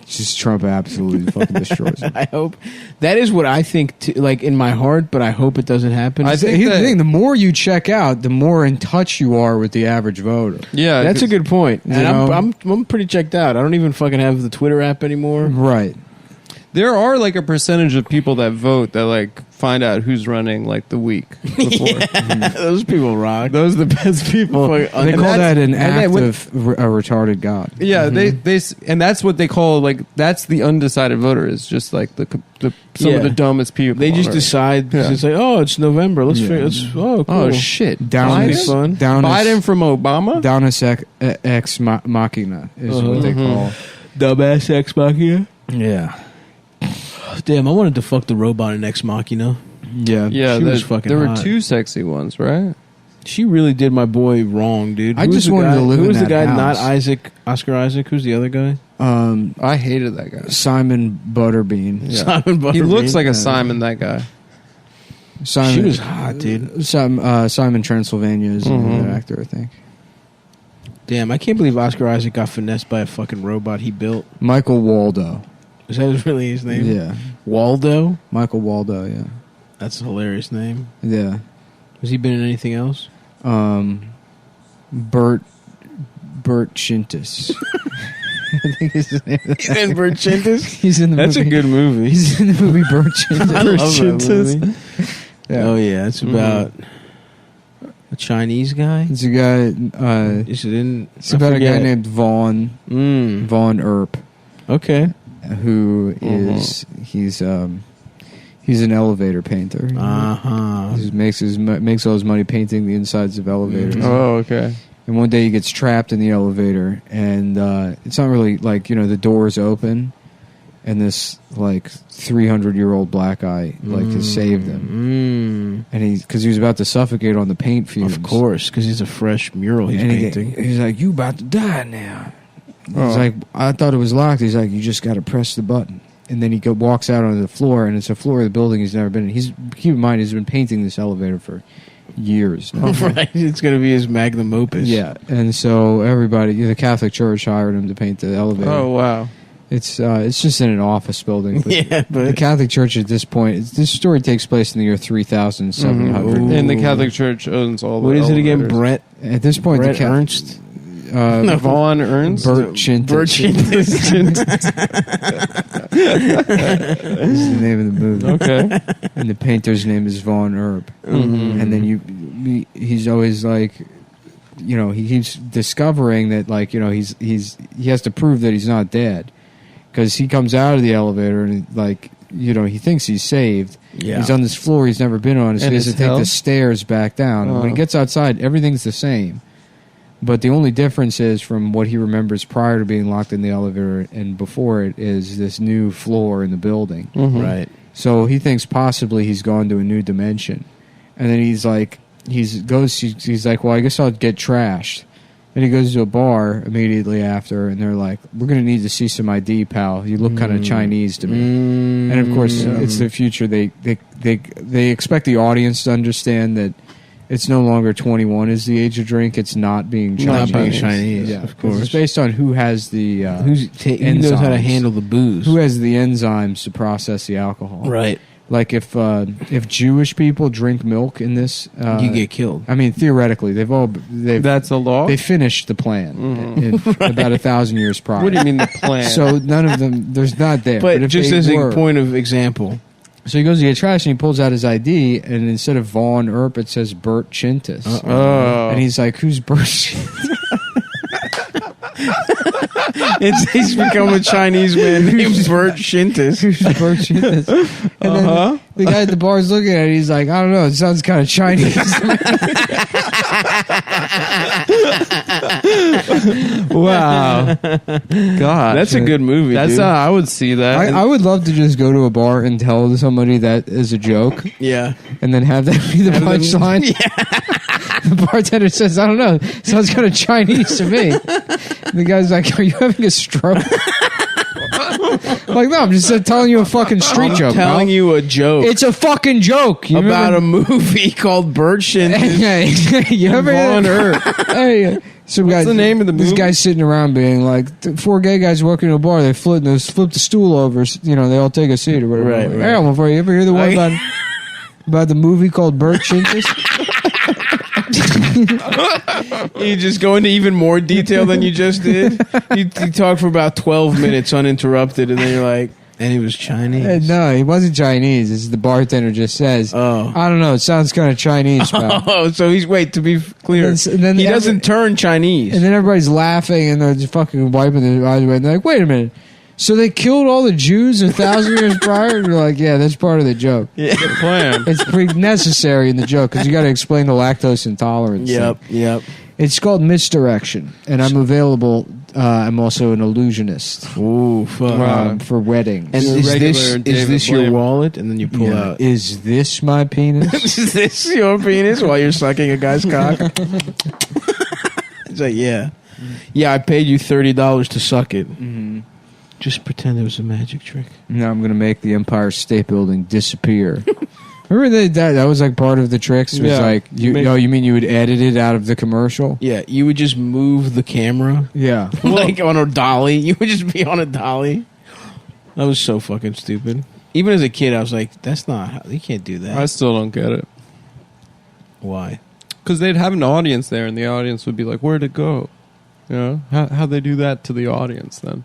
[SPEAKER 1] just Trump absolutely fucking destroys him.
[SPEAKER 2] I hope that is what I think. Like in my heart, but I hope it doesn't happen.
[SPEAKER 3] I think
[SPEAKER 1] Here's the
[SPEAKER 3] that-
[SPEAKER 1] thing: the more you check out, the more in touch you are with the average voter.
[SPEAKER 3] Yeah,
[SPEAKER 2] that's a good point. And
[SPEAKER 1] know?
[SPEAKER 2] I'm pretty checked out. I don't even fucking have the Twitter app anymore.
[SPEAKER 1] Right.
[SPEAKER 3] There are like a percentage of people that vote that like find out who's running like the week before.
[SPEAKER 2] Those people rock.
[SPEAKER 3] Those are the best people.
[SPEAKER 2] Fuck,
[SPEAKER 1] They
[SPEAKER 2] and
[SPEAKER 1] call
[SPEAKER 2] that's-
[SPEAKER 1] that an
[SPEAKER 3] and then
[SPEAKER 1] act
[SPEAKER 3] when-
[SPEAKER 1] of a retarded god.
[SPEAKER 3] Yeah, they and that's what they call like that's the undecided voter is just like the some
[SPEAKER 2] Yeah.
[SPEAKER 3] of the dumbest people.
[SPEAKER 2] They just
[SPEAKER 3] on earth.
[SPEAKER 2] decide.
[SPEAKER 3] Yeah.
[SPEAKER 2] It's like, oh, it's November. Let's
[SPEAKER 1] Yeah.
[SPEAKER 2] figure. Cool.
[SPEAKER 3] Oh shit!
[SPEAKER 1] Down
[SPEAKER 2] Biden?
[SPEAKER 1] this,
[SPEAKER 2] Fun.
[SPEAKER 1] down
[SPEAKER 3] Biden
[SPEAKER 1] this,
[SPEAKER 3] from Obama.
[SPEAKER 1] down this ex machina is what they call.
[SPEAKER 2] Dumbass Ex Machina.
[SPEAKER 1] Yeah.
[SPEAKER 2] Damn, I wanted to fuck the robot in Ex Machina.
[SPEAKER 1] Yeah.
[SPEAKER 3] Yeah,
[SPEAKER 2] She was fucking
[SPEAKER 3] there were
[SPEAKER 2] hot.
[SPEAKER 3] 2 sexy ones, right?
[SPEAKER 2] She really did my boy wrong, dude.
[SPEAKER 1] I just wanted to live in that house.
[SPEAKER 2] Who was the guy? Not Oscar Isaac. Who's the other guy?
[SPEAKER 3] I hated that guy.
[SPEAKER 1] Simon Butterbean.
[SPEAKER 3] Yeah.
[SPEAKER 2] Simon Butterbean.
[SPEAKER 3] He looks like a Simon, that guy.
[SPEAKER 1] Simon,
[SPEAKER 2] she was hot, dude.
[SPEAKER 1] Simon Transylvania is another actor, I think.
[SPEAKER 2] Damn, I can't believe Oscar Isaac got finessed by a fucking robot he built.
[SPEAKER 1] Michael Waldo.
[SPEAKER 2] Is that really his name?
[SPEAKER 1] Yeah.
[SPEAKER 2] Waldo?
[SPEAKER 1] Michael Waldo, yeah.
[SPEAKER 2] That's a hilarious name.
[SPEAKER 1] Yeah.
[SPEAKER 2] Has he been in anything else?
[SPEAKER 1] Bert Chintus. I think his name.
[SPEAKER 2] He's in Bert Chintus?
[SPEAKER 1] He's in the
[SPEAKER 3] That's
[SPEAKER 1] movie.
[SPEAKER 3] a good movie.
[SPEAKER 1] He's in the movie Bert Chintus.
[SPEAKER 2] I love that movie.
[SPEAKER 1] Yeah.
[SPEAKER 2] Oh, yeah. It's about a Chinese guy.
[SPEAKER 1] It's a guy.
[SPEAKER 2] Is it in?
[SPEAKER 1] It's about a guy named Vaughn Earp.
[SPEAKER 2] Okay.
[SPEAKER 1] Who is he's an elevator painter. He makes all his money painting the insides of elevators.
[SPEAKER 3] Oh, okay.
[SPEAKER 1] And one day he gets trapped in the elevator, and it's not really like, the doors open, and this like 300-year-old black guy has saved him, and because he was about to suffocate on the paint fumes.
[SPEAKER 2] Of course, because he's a fresh mural he's painting.
[SPEAKER 1] He's like, "You about to die now." He's like, "I thought it was locked." He's like, "You just got to press the button." And then he walks out onto the floor, and it's a floor of the building he's never been in. Keep in mind, he's been painting this elevator for years now.
[SPEAKER 2] Right, it's going to be his magnum opus.
[SPEAKER 1] Yeah, and so everybody, the Catholic Church hired him to paint the elevator.
[SPEAKER 3] Oh, wow.
[SPEAKER 1] It's just in an office building. But
[SPEAKER 2] but
[SPEAKER 1] the Catholic Church at this point, this story takes place in the year 3700.
[SPEAKER 3] And the Catholic Church owns all the
[SPEAKER 2] What is it again?
[SPEAKER 3] elevators.
[SPEAKER 2] Brett
[SPEAKER 1] At this point,
[SPEAKER 2] Brett
[SPEAKER 1] the
[SPEAKER 2] Ernst?
[SPEAKER 3] Vaughn Ernst?
[SPEAKER 1] Bert Chintus.
[SPEAKER 2] Bert Chintus.
[SPEAKER 1] This is the name of the movie.
[SPEAKER 3] Okay.
[SPEAKER 1] And the painter's name is Vaughn Earp. And then he's always like, he keeps discovering that, like, he has to prove that he's not dead, because he comes out of the elevator and, like, he thinks he's saved.
[SPEAKER 2] Yeah.
[SPEAKER 1] He's on this floor he's never been on, so
[SPEAKER 3] And
[SPEAKER 1] he has to
[SPEAKER 3] it's
[SPEAKER 1] take
[SPEAKER 3] hell?
[SPEAKER 1] the stairs back down. And when he gets outside, everything's the same. But the only difference is, from what he remembers prior to being locked in the elevator and before it, is this new floor in the building.
[SPEAKER 2] Right.
[SPEAKER 1] So he thinks possibly he's gone to a new dimension. And then he's like, he's like, well, I guess I'll get trashed. And he goes to a bar immediately after, and they're like, we're going to need to see some ID, pal. You look kind of Chinese to me. And of course, it's the future. They expect the audience to understand that it's no longer 21 is the age of drink. It's not being Chinese.
[SPEAKER 2] Not being Chinese,
[SPEAKER 1] Yeah,
[SPEAKER 2] of course.
[SPEAKER 1] It's based on who has the
[SPEAKER 2] Who knows how to
[SPEAKER 1] enzymes.
[SPEAKER 2] handle the booze?
[SPEAKER 1] Who has the enzymes to process the alcohol.
[SPEAKER 2] Right.
[SPEAKER 1] Like if Jewish people drink milk in this,
[SPEAKER 2] You get killed.
[SPEAKER 1] I mean, theoretically,
[SPEAKER 3] That's a law?
[SPEAKER 1] they finished the plan in about 1,000 years prior.
[SPEAKER 3] What do you mean the plan?
[SPEAKER 1] So none of them, there's not there.
[SPEAKER 2] But
[SPEAKER 1] if
[SPEAKER 2] just
[SPEAKER 1] they
[SPEAKER 2] as
[SPEAKER 1] were-
[SPEAKER 2] a point of example.
[SPEAKER 1] So he goes to get trash and he pulls out his ID, and instead of Vaughn Earp, it says Bert Chintus.
[SPEAKER 3] Oh.
[SPEAKER 1] And he's like, "Who's Bert Chintus?"
[SPEAKER 2] He's become a Chinese man named Bert Chintus.
[SPEAKER 1] Who's Bert Chintus? And then the guy at the bar is looking at it. He's like, "I don't know. It sounds kind of Chinese."
[SPEAKER 3] Wow. God.
[SPEAKER 2] That's a good movie,
[SPEAKER 3] That's
[SPEAKER 2] dude.
[SPEAKER 3] I would see that.
[SPEAKER 1] I would love to just go to a bar and tell somebody that is a joke,
[SPEAKER 2] Yeah.
[SPEAKER 1] and then have that be the punchline. The bartender says, "I don't know. Sounds kind of Chinese to me." The guy's like, "Are you having a stroke?" Like, no, I'm just telling you a fucking street joke.
[SPEAKER 2] Telling
[SPEAKER 1] pal.
[SPEAKER 2] you a joke
[SPEAKER 1] It's a fucking joke. You
[SPEAKER 2] about
[SPEAKER 1] remember-
[SPEAKER 2] a movie called Bert Chintus.
[SPEAKER 1] Hey, you ever
[SPEAKER 2] Vaughn Earp.
[SPEAKER 1] Hey, some guy.
[SPEAKER 3] the name of the
[SPEAKER 1] This
[SPEAKER 3] movie?
[SPEAKER 1] guy's sitting around being like, four gay guys walking to a bar. They flip the stool over. They all take a seat or whatever.
[SPEAKER 2] Right,
[SPEAKER 1] Like,
[SPEAKER 2] right.
[SPEAKER 1] Hey, I'm over. You ever hear the one about the movie called Bert Chintus?
[SPEAKER 2] You just go into even more detail than you just did. You talk for about 12 minutes uninterrupted, and then you're like, and he was Chinese.
[SPEAKER 1] No, he wasn't Chinese. As the bartender just says.
[SPEAKER 2] Oh.
[SPEAKER 1] I don't know. It sounds kind of Chinese, pal.
[SPEAKER 2] Oh, so to be clear,
[SPEAKER 1] And then
[SPEAKER 2] he doesn't turn Chinese.
[SPEAKER 1] And then everybody's laughing and they're just fucking wiping their eyes away. And they're like, wait a minute. So they killed all the Jews 1,000 years prior? And you're like, yeah, that's part of the joke.
[SPEAKER 3] the plan.
[SPEAKER 1] It's pretty necessary in the joke because you got to explain the lactose intolerance.
[SPEAKER 2] Yep.
[SPEAKER 1] thing. It's called Misdirection, and I'm available. I'm also an illusionist.
[SPEAKER 2] Ooh, fuck.
[SPEAKER 1] For weddings.
[SPEAKER 2] And is
[SPEAKER 3] regular
[SPEAKER 2] this your
[SPEAKER 3] David Blaine.
[SPEAKER 2] wallet? And then you pull out.
[SPEAKER 1] Is this my penis?
[SPEAKER 2] Is this your penis while you're sucking a guy's cock? It's like, yeah. Yeah, I paid you $30 to suck it.
[SPEAKER 1] Mm-hmm.
[SPEAKER 2] Just pretend it was a magic trick.
[SPEAKER 1] Now I'm going to make the Empire State Building disappear. Remember that was like part of the tricks? It was
[SPEAKER 3] Yeah.
[SPEAKER 1] like, you mean you would edit it out of the commercial?
[SPEAKER 2] Yeah, you would just move the camera
[SPEAKER 1] Yeah.
[SPEAKER 2] like on a dolly. You would just be on a dolly. That was so fucking stupid. Even as a kid, I was like, that's not how, you can't do that.
[SPEAKER 3] I still don't get it.
[SPEAKER 2] Why?
[SPEAKER 3] Because they'd have an audience there, and the audience would be like, "Where'd it go?" You know, how they do that to the audience then,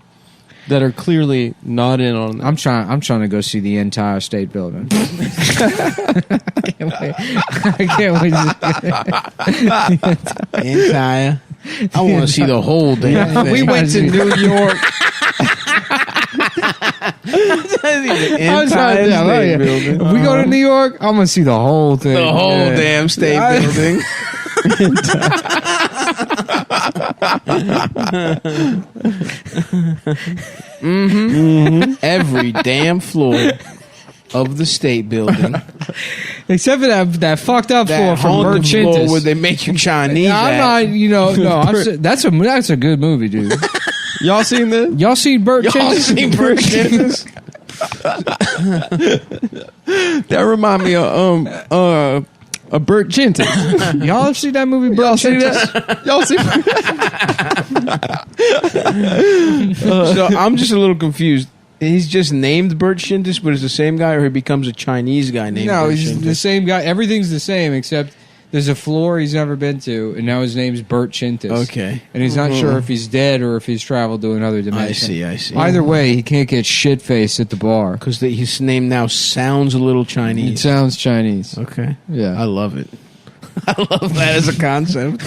[SPEAKER 3] that are clearly not in on that.
[SPEAKER 1] I'm trying to go see the entire state building. I can't wait.
[SPEAKER 2] Entire. I want to see the whole damn thing.
[SPEAKER 1] We went to New York. If we go to New York, I'm gonna see the whole thing.
[SPEAKER 2] The whole damn state building. Every damn floor of the state building.
[SPEAKER 1] Except for that fucked up floor
[SPEAKER 2] That
[SPEAKER 1] from
[SPEAKER 2] haunted floor
[SPEAKER 1] Merchantis.
[SPEAKER 2] where they make you Chinese.
[SPEAKER 1] I'm not, that's a good movie, dude.
[SPEAKER 3] Y'all seen this?
[SPEAKER 1] Y'all seen Burt
[SPEAKER 2] Y'all
[SPEAKER 1] Chintis?
[SPEAKER 2] seen Merchantis?
[SPEAKER 3] That remind me of a Burt Chintis.
[SPEAKER 1] Y'all have seen that movie, Burt
[SPEAKER 3] Y'all see
[SPEAKER 1] Chintis?
[SPEAKER 3] that? Y'all see?
[SPEAKER 2] So I'm just a little confused. He's just named Burt Shintis, but it's the same guy, or he becomes a Chinese guy named
[SPEAKER 1] No,
[SPEAKER 2] Burt
[SPEAKER 1] he's
[SPEAKER 2] Shintis?
[SPEAKER 1] the same guy. Everything's the same except there's a floor he's never been to, and now his name's Burt Chintis.
[SPEAKER 2] Okay.
[SPEAKER 1] And he's not sure if he's dead or if he's traveled to another
[SPEAKER 2] I
[SPEAKER 1] dimension.
[SPEAKER 2] see.
[SPEAKER 1] Either way, he can't get shit-faced at the bar.
[SPEAKER 2] Because his name now sounds a little
[SPEAKER 1] It
[SPEAKER 2] Chinese.
[SPEAKER 1] sounds Chinese.
[SPEAKER 2] Okay.
[SPEAKER 1] Yeah.
[SPEAKER 2] I love it. I love that as a concept.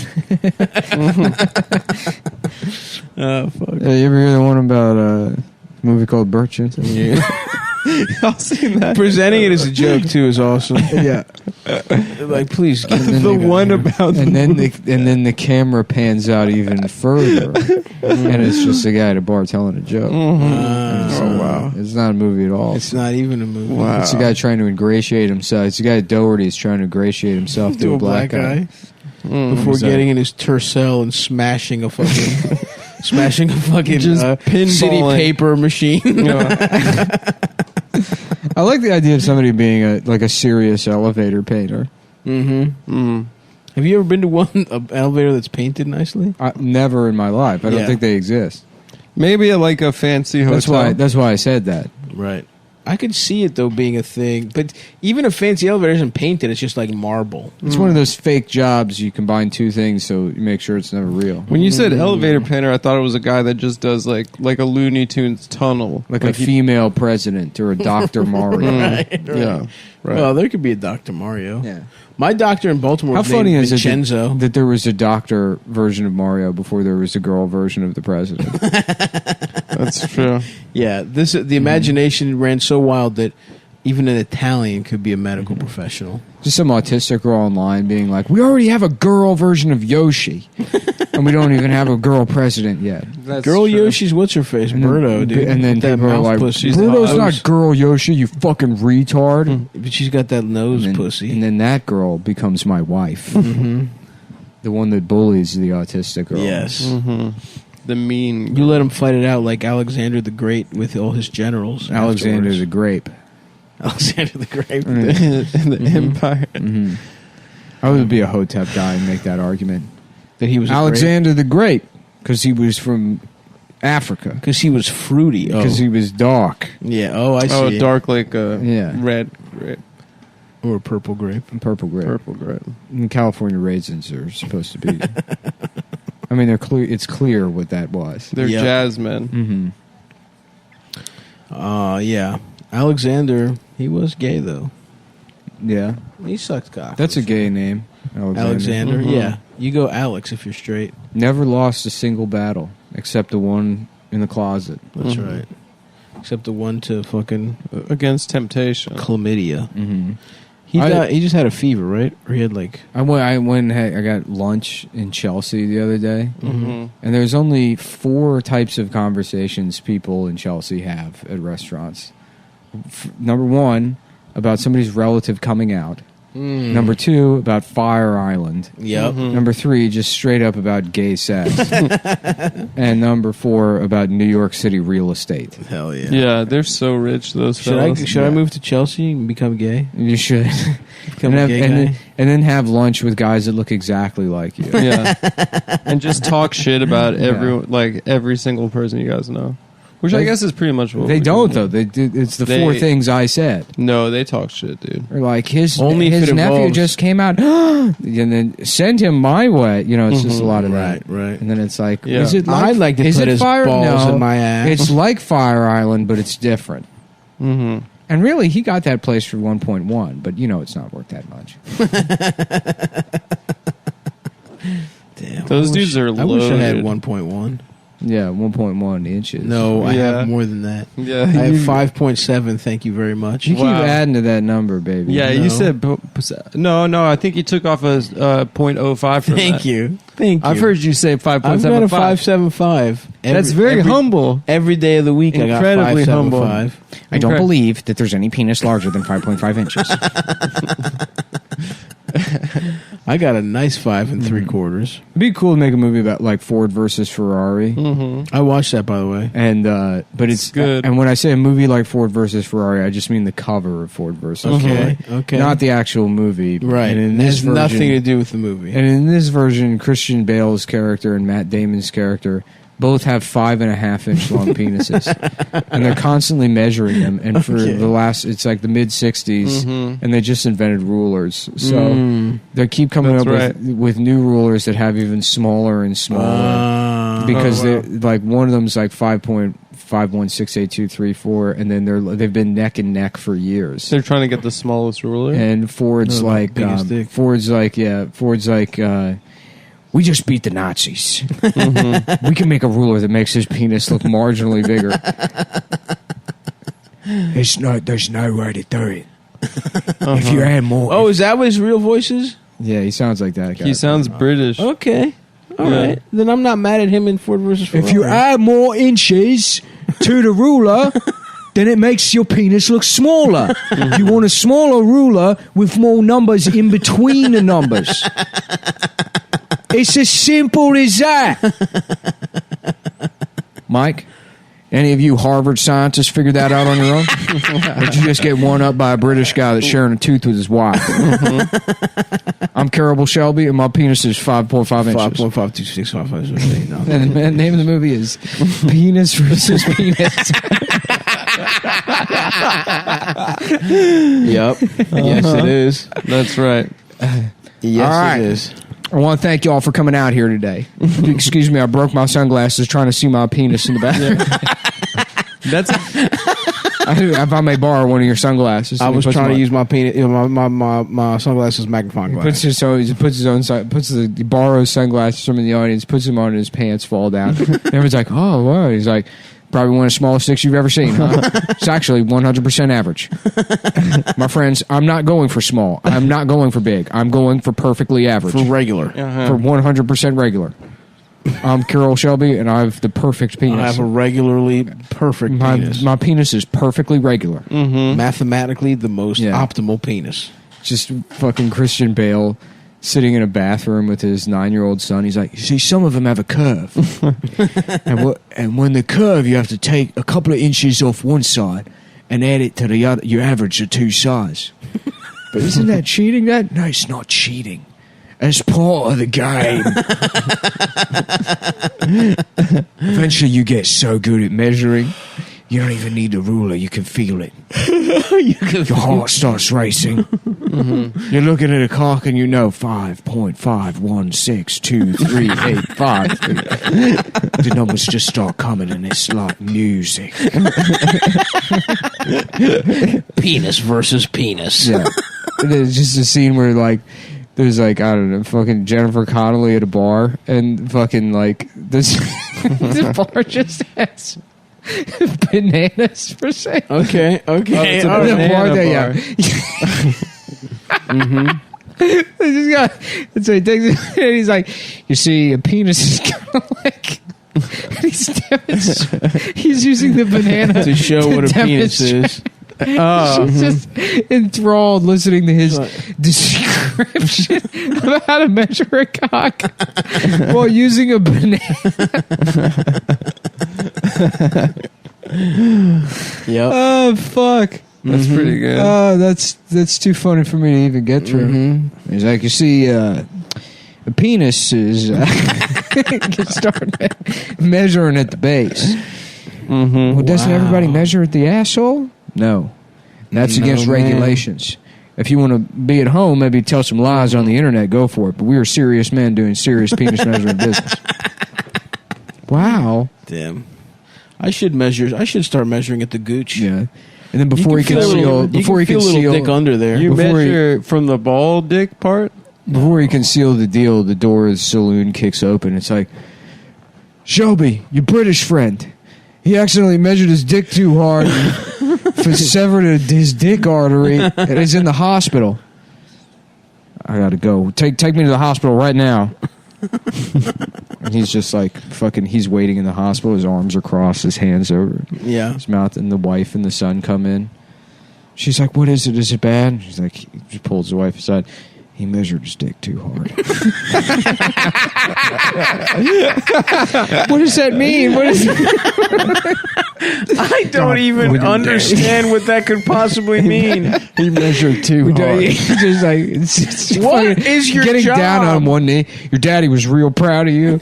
[SPEAKER 2] Oh, fuck.
[SPEAKER 1] You ever hear the one about a movie called Burt Chintis?
[SPEAKER 3] Y'all seen that?
[SPEAKER 2] Presenting it as a joke, too, is awesome.
[SPEAKER 1] Yeah.
[SPEAKER 2] Like, please. Get
[SPEAKER 3] The one about
[SPEAKER 1] And then the camera pans out even further, and it's just a guy at a bar telling a joke.
[SPEAKER 3] Oh wow!
[SPEAKER 1] It's not a movie at all.
[SPEAKER 2] It's not even a movie.
[SPEAKER 3] Wow.
[SPEAKER 1] It's a guy trying to ingratiate himself. It's a guy at Doherty's trying to ingratiate himself to a black guy.
[SPEAKER 2] Before
[SPEAKER 1] Exactly.
[SPEAKER 2] getting in his Tercel and smashing a fucking
[SPEAKER 3] Just pinballing.
[SPEAKER 2] city paper machine.
[SPEAKER 1] I like the idea of somebody being a serious elevator painter.
[SPEAKER 2] Have you ever been to an elevator that's painted nicely?
[SPEAKER 1] Never in my life. I don't
[SPEAKER 2] Yeah.
[SPEAKER 1] think they exist.
[SPEAKER 3] Maybe like a fancy hotel.
[SPEAKER 1] That's why I said that.
[SPEAKER 2] Right. I could see it though being a thing, but even a fancy elevator isn't painted; it's just like marble.
[SPEAKER 1] It's one of those fake jobs. You combine two things so you make sure it's never real.
[SPEAKER 3] When you said elevator painter, I thought it was a guy that just does like a Looney Tunes tunnel,
[SPEAKER 1] Like a female president or a Dr. Mario.
[SPEAKER 3] Yeah, right.
[SPEAKER 2] Well, there could be a Dr. Mario.
[SPEAKER 1] Yeah.
[SPEAKER 2] My doctor in Baltimore.
[SPEAKER 1] How
[SPEAKER 2] was
[SPEAKER 1] funny
[SPEAKER 2] named
[SPEAKER 1] is
[SPEAKER 2] Vincenzo.
[SPEAKER 1] it that there was a doctor version of Mario before there was a girl version of the president?
[SPEAKER 3] That's true.
[SPEAKER 2] Yeah, the imagination ran so wild that even an Italian could be a medical professional.
[SPEAKER 1] Just some autistic girl online being like, we already have a girl version of Yoshi. And we don't even have a girl president yet.
[SPEAKER 3] That's
[SPEAKER 2] Girl
[SPEAKER 3] true.
[SPEAKER 2] Yoshi's what's her face? Birdo, dude.
[SPEAKER 1] And then
[SPEAKER 2] that
[SPEAKER 1] people are
[SPEAKER 2] mouth
[SPEAKER 1] like,
[SPEAKER 2] pussy.
[SPEAKER 1] Birdo's not girl Yoshi, you fucking retard.
[SPEAKER 2] But she's got that nose
[SPEAKER 1] And then,
[SPEAKER 2] pussy.
[SPEAKER 1] and then that girl becomes my wife. The one that bullies the autistic girl.
[SPEAKER 2] Yes.
[SPEAKER 3] The mean.
[SPEAKER 2] You let him fight it out like Alexander the Great with all his generals.
[SPEAKER 1] Alexander
[SPEAKER 2] afterwards.
[SPEAKER 1] the Grape.
[SPEAKER 2] Alexander the Great.
[SPEAKER 3] the empire.
[SPEAKER 1] I would be a Hotep guy and make that argument.
[SPEAKER 2] That he was
[SPEAKER 1] Alexander the Great, because he was from Africa.
[SPEAKER 2] because he was fruity.
[SPEAKER 1] Because he was dark.
[SPEAKER 2] Yeah. Oh, I see.
[SPEAKER 3] Oh, dark like
[SPEAKER 1] Yeah.
[SPEAKER 3] red grape,
[SPEAKER 2] or purple grape.
[SPEAKER 1] And purple grape.
[SPEAKER 3] purple grape.
[SPEAKER 1] And California raisins are supposed to be. I mean, they're clear. It's clear what that was.
[SPEAKER 3] They're
[SPEAKER 2] Yep.
[SPEAKER 3] jazzmen.
[SPEAKER 2] Yeah. Alexander, he was gay though.
[SPEAKER 1] Yeah,
[SPEAKER 2] He sucked cock.
[SPEAKER 1] that's a gay name.
[SPEAKER 2] Alexander. Yeah. You go Alex if you're straight.
[SPEAKER 1] Never lost a single battle except the one in the closet.
[SPEAKER 2] That's right. Except the one to fucking
[SPEAKER 3] Against temptation.
[SPEAKER 2] chlamydia. He just had a fever, right? Or he had like...
[SPEAKER 1] I went and I got lunch in Chelsea the other day.
[SPEAKER 3] Mm-hmm.
[SPEAKER 1] And there's only 4 types of conversations people in Chelsea have at restaurants. Number 1, about somebody's relative coming out. Number 2, about Fire Island.
[SPEAKER 2] Yep.
[SPEAKER 1] Number 3, just straight up about gay sex. And number 4, about New York City real estate.
[SPEAKER 2] Hell yeah.
[SPEAKER 3] Yeah, they're so rich, those fellas.
[SPEAKER 2] Should I move to Chelsea and become gay?
[SPEAKER 1] You should.
[SPEAKER 2] Become a gay guy?
[SPEAKER 1] And then have lunch with guys that look exactly like you.
[SPEAKER 3] Yeah. And just talk shit about every single person you guys know. Which I guess is pretty much what
[SPEAKER 1] they
[SPEAKER 3] we
[SPEAKER 1] don't
[SPEAKER 3] do.
[SPEAKER 1] though. They do. It's the 4 things I said.
[SPEAKER 3] No, they talk shit, dude.
[SPEAKER 1] Or like his
[SPEAKER 2] Only if it
[SPEAKER 1] nephew
[SPEAKER 2] involves-
[SPEAKER 1] just came out, and then send him my way. You know, it's just a lot of that.
[SPEAKER 2] Right.
[SPEAKER 1] And then it's like,
[SPEAKER 3] Yeah.
[SPEAKER 1] is it like,
[SPEAKER 2] I'd like to
[SPEAKER 1] is
[SPEAKER 2] put
[SPEAKER 1] it
[SPEAKER 2] his
[SPEAKER 1] Fire?
[SPEAKER 2] balls
[SPEAKER 1] No,
[SPEAKER 2] in my ass.
[SPEAKER 1] It's like Fire Island, but it's different.
[SPEAKER 3] Mm-hmm.
[SPEAKER 1] And really, he got that place for 1.1, but you know, it's not worth that much.
[SPEAKER 2] Damn,
[SPEAKER 3] Those dudes are
[SPEAKER 2] I wish I had
[SPEAKER 3] loaded.
[SPEAKER 2] 1.1.
[SPEAKER 1] Yeah, 1.1 inches.
[SPEAKER 2] No, I
[SPEAKER 3] Yeah.
[SPEAKER 2] have more than that.
[SPEAKER 3] Yeah.
[SPEAKER 2] I have 5.7. Thank you very much.
[SPEAKER 1] You keep
[SPEAKER 3] Wow.
[SPEAKER 1] adding to that number, baby.
[SPEAKER 3] Yeah,
[SPEAKER 2] No.
[SPEAKER 3] you said no. I think you took off a 0.05 from
[SPEAKER 2] Thank
[SPEAKER 3] that.
[SPEAKER 2] you. Thank you.
[SPEAKER 3] I've heard you say 5.75.
[SPEAKER 2] I've got a 5.75.
[SPEAKER 3] That's very humble.
[SPEAKER 2] Every day of the week,
[SPEAKER 3] Incredibly
[SPEAKER 2] I got
[SPEAKER 3] humble.
[SPEAKER 2] 5.75.
[SPEAKER 1] I don't
[SPEAKER 3] Okay.
[SPEAKER 1] believe that there's any penis larger than 5.5 inches.
[SPEAKER 2] I got a nice 5 3/4.
[SPEAKER 1] It'd be cool to make a movie about like Ford versus Ferrari.
[SPEAKER 3] Mm-hmm.
[SPEAKER 2] I watched that, by the way.
[SPEAKER 1] And but it's
[SPEAKER 3] good.
[SPEAKER 1] And when I say a movie like Ford versus Ferrari, I just mean the cover of Ford versus Ferrari,
[SPEAKER 2] Okay.
[SPEAKER 1] not the actual movie.
[SPEAKER 2] Right.
[SPEAKER 1] And in
[SPEAKER 2] It
[SPEAKER 1] this
[SPEAKER 2] has nothing to
[SPEAKER 1] version,
[SPEAKER 2] do with the movie.
[SPEAKER 1] and in this version, Christian Bale's character and Matt Damon's character both have 5.5 inch long penises, and they're constantly measuring them. And for the last, it's like the mid '60s, and they just invented rulers, so they keep coming
[SPEAKER 3] That's
[SPEAKER 1] up
[SPEAKER 3] right.
[SPEAKER 1] with new rulers that have even smaller and smaller. Because
[SPEAKER 3] Oh, wow.
[SPEAKER 1] they're like one of them's like 5.5168234, and then they've been neck and neck for years.
[SPEAKER 3] They're trying to get the smallest ruler.
[SPEAKER 1] And Ford's
[SPEAKER 2] No,
[SPEAKER 1] like
[SPEAKER 2] biggest dick.
[SPEAKER 1] Ford's like we just beat the Nazis. We can make a ruler that makes his penis look marginally bigger. There's no way to do it. If you add more,
[SPEAKER 2] Oh, is that what his real voice is?
[SPEAKER 1] yeah, he sounds like that guy.
[SPEAKER 3] He sounds British.
[SPEAKER 2] Okay. All
[SPEAKER 3] Yeah.
[SPEAKER 2] right. Then I'm not mad at him in Ford versus Ferrari.
[SPEAKER 1] If you add more inches to the ruler, then it makes your penis look smaller. You want a smaller ruler with more numbers in between the numbers. It's as simple as that. Mike, any of you Harvard scientists figured that out on your own? Or did you just get one up by a British guy that's sharing a tooth with his wife? I'm Carable Shelby, and my penis is 5.5 inches.
[SPEAKER 2] 5.52655. No.
[SPEAKER 1] And the name of the movie is Penis versus Penis.
[SPEAKER 2] Yep. Yes, it is.
[SPEAKER 3] That's right.
[SPEAKER 2] Yes,
[SPEAKER 1] All right.
[SPEAKER 2] it is.
[SPEAKER 1] I want to thank you all for coming out here today. Excuse me, I broke my sunglasses trying to see my penis in the back.
[SPEAKER 3] That's
[SPEAKER 1] If I may borrow one of your sunglasses.
[SPEAKER 2] I
[SPEAKER 1] And he
[SPEAKER 2] was
[SPEAKER 1] puts
[SPEAKER 2] trying
[SPEAKER 1] them
[SPEAKER 2] to
[SPEAKER 1] on.
[SPEAKER 2] use my penis, my sunglasses magnifying glass.
[SPEAKER 1] He borrows sunglasses from the audience, puts them on, and his pants fall down. Everyone's like, "Oh, wow!" He's like, "Probably one of the smallest dicks you've ever seen." Huh? It's actually 100% average, my friends. I'm not going for small. I'm not going for big. I'm going for perfectly average.
[SPEAKER 2] For regular.
[SPEAKER 1] For 100% regular. I'm Carol Shelby, and I have the perfect penis.
[SPEAKER 2] I have a regularly perfect penis.
[SPEAKER 1] My penis is perfectly regular.
[SPEAKER 2] Mathematically, the most
[SPEAKER 1] Yeah.
[SPEAKER 2] optimal penis.
[SPEAKER 1] Just fucking Christian Bale sitting in a bathroom with his 9-year-old son. He's like, you see, some of them have a curve. and when the curve, you have to take a couple of inches off one side and add it to the other. You average the two sides. But isn't that cheating? No, it's not cheating. It's part of the game. Eventually, you get so good at measuring, you don't even need the ruler. You can feel it. Your heart starts racing. You're looking at a clock and you know 5.51623853. The numbers just start coming and it's like music.
[SPEAKER 2] Penis versus penis.
[SPEAKER 1] Yeah. There's just a scene where like there's like, I don't know, fucking Jennifer Connelly at a bar and fucking like this the bar just has bananas for sale.
[SPEAKER 2] Okay.
[SPEAKER 3] it's a
[SPEAKER 2] all right.
[SPEAKER 3] banana
[SPEAKER 1] The bar
[SPEAKER 3] bar.
[SPEAKER 1] there, yeah. So he takes it and he's like, you see, a penis is kind of like. He's using the banana
[SPEAKER 2] to show what a penis is.
[SPEAKER 1] She's just enthralled listening to his description of how to measure a cock while using a banana.
[SPEAKER 2] Yep.
[SPEAKER 1] Oh, fuck.
[SPEAKER 3] That's pretty good.
[SPEAKER 1] Oh, that's too funny for me to even get through. He's like, you see, a penis is start measuring at the base. Well, doesn't everybody measure at the asshole? No. That's against regulations. If you want to be at home, maybe tell some lies on the internet, go for it. But we are serious men doing serious penis measuring business. Wow.
[SPEAKER 2] Damn. I should start measuring at the gooch.
[SPEAKER 1] Yeah. And then before he can seal,
[SPEAKER 2] dick under there.
[SPEAKER 3] You measure from the ball dick part?
[SPEAKER 1] Before he can seal the deal, the door of the saloon kicks open. It's like, Shelby, your British friend. He accidentally measured his dick too hard and severed his dick artery and is in the hospital. I gotta go. Take me to the hospital right now. And he's just like, fucking, he's waiting in the hospital. His arms are crossed, his hands over his mouth, and the wife and the son come in. She's like, what is it? Is it bad? She's like, he just pulls the wife aside. He measured his dick too hard. What does that mean? What is
[SPEAKER 2] I don't even understand what that could possibly mean.
[SPEAKER 1] He measured too hard. Just like, it's
[SPEAKER 2] what
[SPEAKER 1] fucking,
[SPEAKER 2] is your
[SPEAKER 1] getting
[SPEAKER 2] job?
[SPEAKER 1] down on one knee. Your daddy was real proud of you.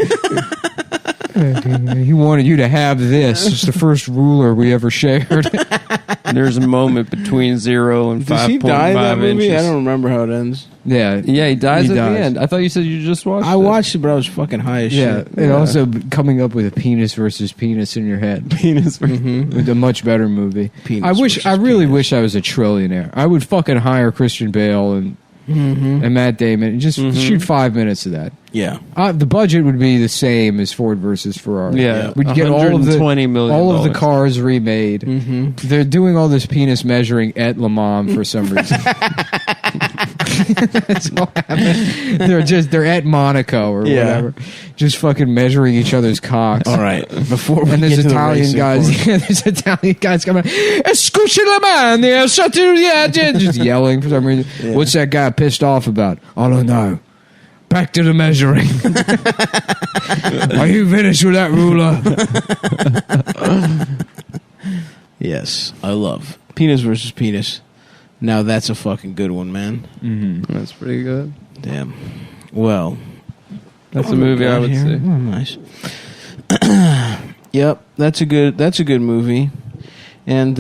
[SPEAKER 1] He wanted you to have this. It's the first ruler we ever shared.
[SPEAKER 3] There's a moment between 0 and 5.5
[SPEAKER 2] Does he die in that movie?
[SPEAKER 3] inches.
[SPEAKER 2] I don't remember how it ends.
[SPEAKER 1] Yeah,
[SPEAKER 3] he dies at the end. I thought you said you just watched it.
[SPEAKER 2] I watched it, but I was fucking high as shit.
[SPEAKER 1] And also coming up with a penis versus penis in your head.
[SPEAKER 3] Penis versus
[SPEAKER 1] With a much better movie.
[SPEAKER 2] Penis
[SPEAKER 1] I really wish I was a trillionaire. I would fucking hire Christian Bale and Matt Damon and just shoot 5 minutes of that.
[SPEAKER 2] Yeah.
[SPEAKER 1] The budget would be the same as Ford versus Ferrari.
[SPEAKER 3] Yeah.
[SPEAKER 1] We'd get all of
[SPEAKER 3] $120 million.
[SPEAKER 1] the cars remade. They're doing all this penis measuring at Le Mans for some reason. That's all happening. They're at Monaco or whatever, just fucking measuring each other's cocks.
[SPEAKER 2] All right. Before we
[SPEAKER 1] And there's
[SPEAKER 2] get to the
[SPEAKER 1] Italian
[SPEAKER 2] racing
[SPEAKER 1] guys.
[SPEAKER 2] part.
[SPEAKER 1] There's Italian guys coming. Escucha la man, just yelling for some reason. What's that guy pissed off about? I don't know. Back to the measuring. Are you finished with that ruler?
[SPEAKER 2] Yes, I love penis versus penis. Now that's a fucking good one, man.
[SPEAKER 3] That's pretty good.
[SPEAKER 2] Damn. Well,
[SPEAKER 3] That's a movie I would see.
[SPEAKER 2] Oh, nice. Yep, that's a good movie. And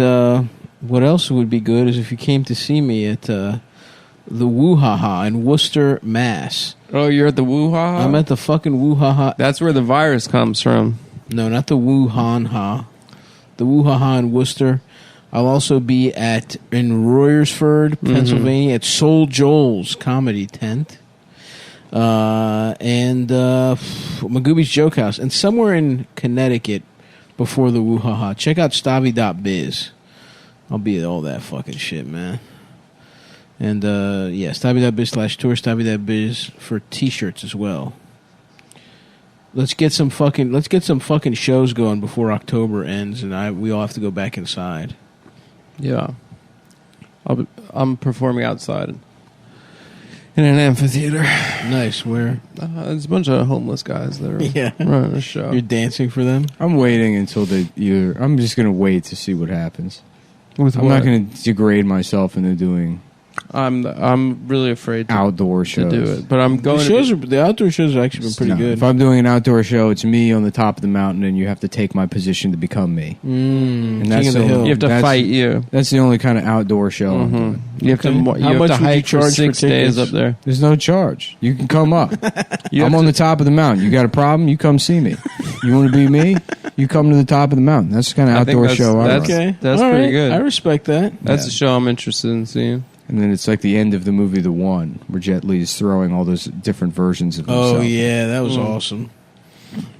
[SPEAKER 2] what else would be good is if you came to see me at the Woo-Ha-Ha in Worcester, Mass.
[SPEAKER 3] Oh, you're at the Woo-Ha-Ha?
[SPEAKER 2] I'm at the fucking Woo-Ha-Ha.
[SPEAKER 3] That's where the virus comes from.
[SPEAKER 2] No, not the Wuhan-Ha. The Woo-Ha-Ha in Worcester. I'll also be in Royersford, Pennsylvania, at Soul Joel's Comedy Tent. And Magooby's Joke House. And somewhere in Connecticut before the Woo-Ha-Ha. Check out Stavi.biz. I'll be at all that fucking shit, man. And Stavi.biz/tour, Stavi.biz for t-shirts as well. Let's get some fucking shows going before October ends, and we all have to go back inside.
[SPEAKER 3] Yeah. I'm performing outside in an amphitheater.
[SPEAKER 2] Nice. Where?
[SPEAKER 3] There's a bunch of homeless guys that are running a show.
[SPEAKER 2] You're dancing for them?
[SPEAKER 1] I'm waiting until I'm just going to wait to see what happens. I'm
[SPEAKER 3] what?
[SPEAKER 1] not going to degrade myself into doing
[SPEAKER 3] I'm really afraid to
[SPEAKER 1] outdoor shows.
[SPEAKER 3] do it, but I'm going.
[SPEAKER 2] The outdoor shows have actually been pretty good.
[SPEAKER 1] If I'm doing an outdoor show, it's me on the top of the mountain, and you have to take my position to become me. And
[SPEAKER 2] King of the Hill.
[SPEAKER 3] You have to fight you.
[SPEAKER 1] That's the only kind of outdoor show I'm doing.
[SPEAKER 3] You have to.
[SPEAKER 2] How
[SPEAKER 3] You
[SPEAKER 2] much
[SPEAKER 3] have to
[SPEAKER 2] would you
[SPEAKER 3] hike for
[SPEAKER 2] charge for
[SPEAKER 3] 6 days
[SPEAKER 2] tickets?
[SPEAKER 3] up there.
[SPEAKER 1] There's no charge. You can come up. I'm on the top of the mountain. You got a problem? You come see me. You want to be me? You come to the top of the mountain. That's the kind of
[SPEAKER 3] I think
[SPEAKER 1] outdoor
[SPEAKER 3] that's-
[SPEAKER 1] show I
[SPEAKER 3] that's-
[SPEAKER 1] run.
[SPEAKER 2] Okay.
[SPEAKER 3] That's
[SPEAKER 2] All
[SPEAKER 3] pretty
[SPEAKER 2] right.
[SPEAKER 3] good.
[SPEAKER 2] I respect that.
[SPEAKER 3] That's a show I'm interested in seeing.
[SPEAKER 1] And then it's like the end of the movie The One, where Jet Li is throwing all those different versions of himself.
[SPEAKER 2] Oh, yeah. That was awesome.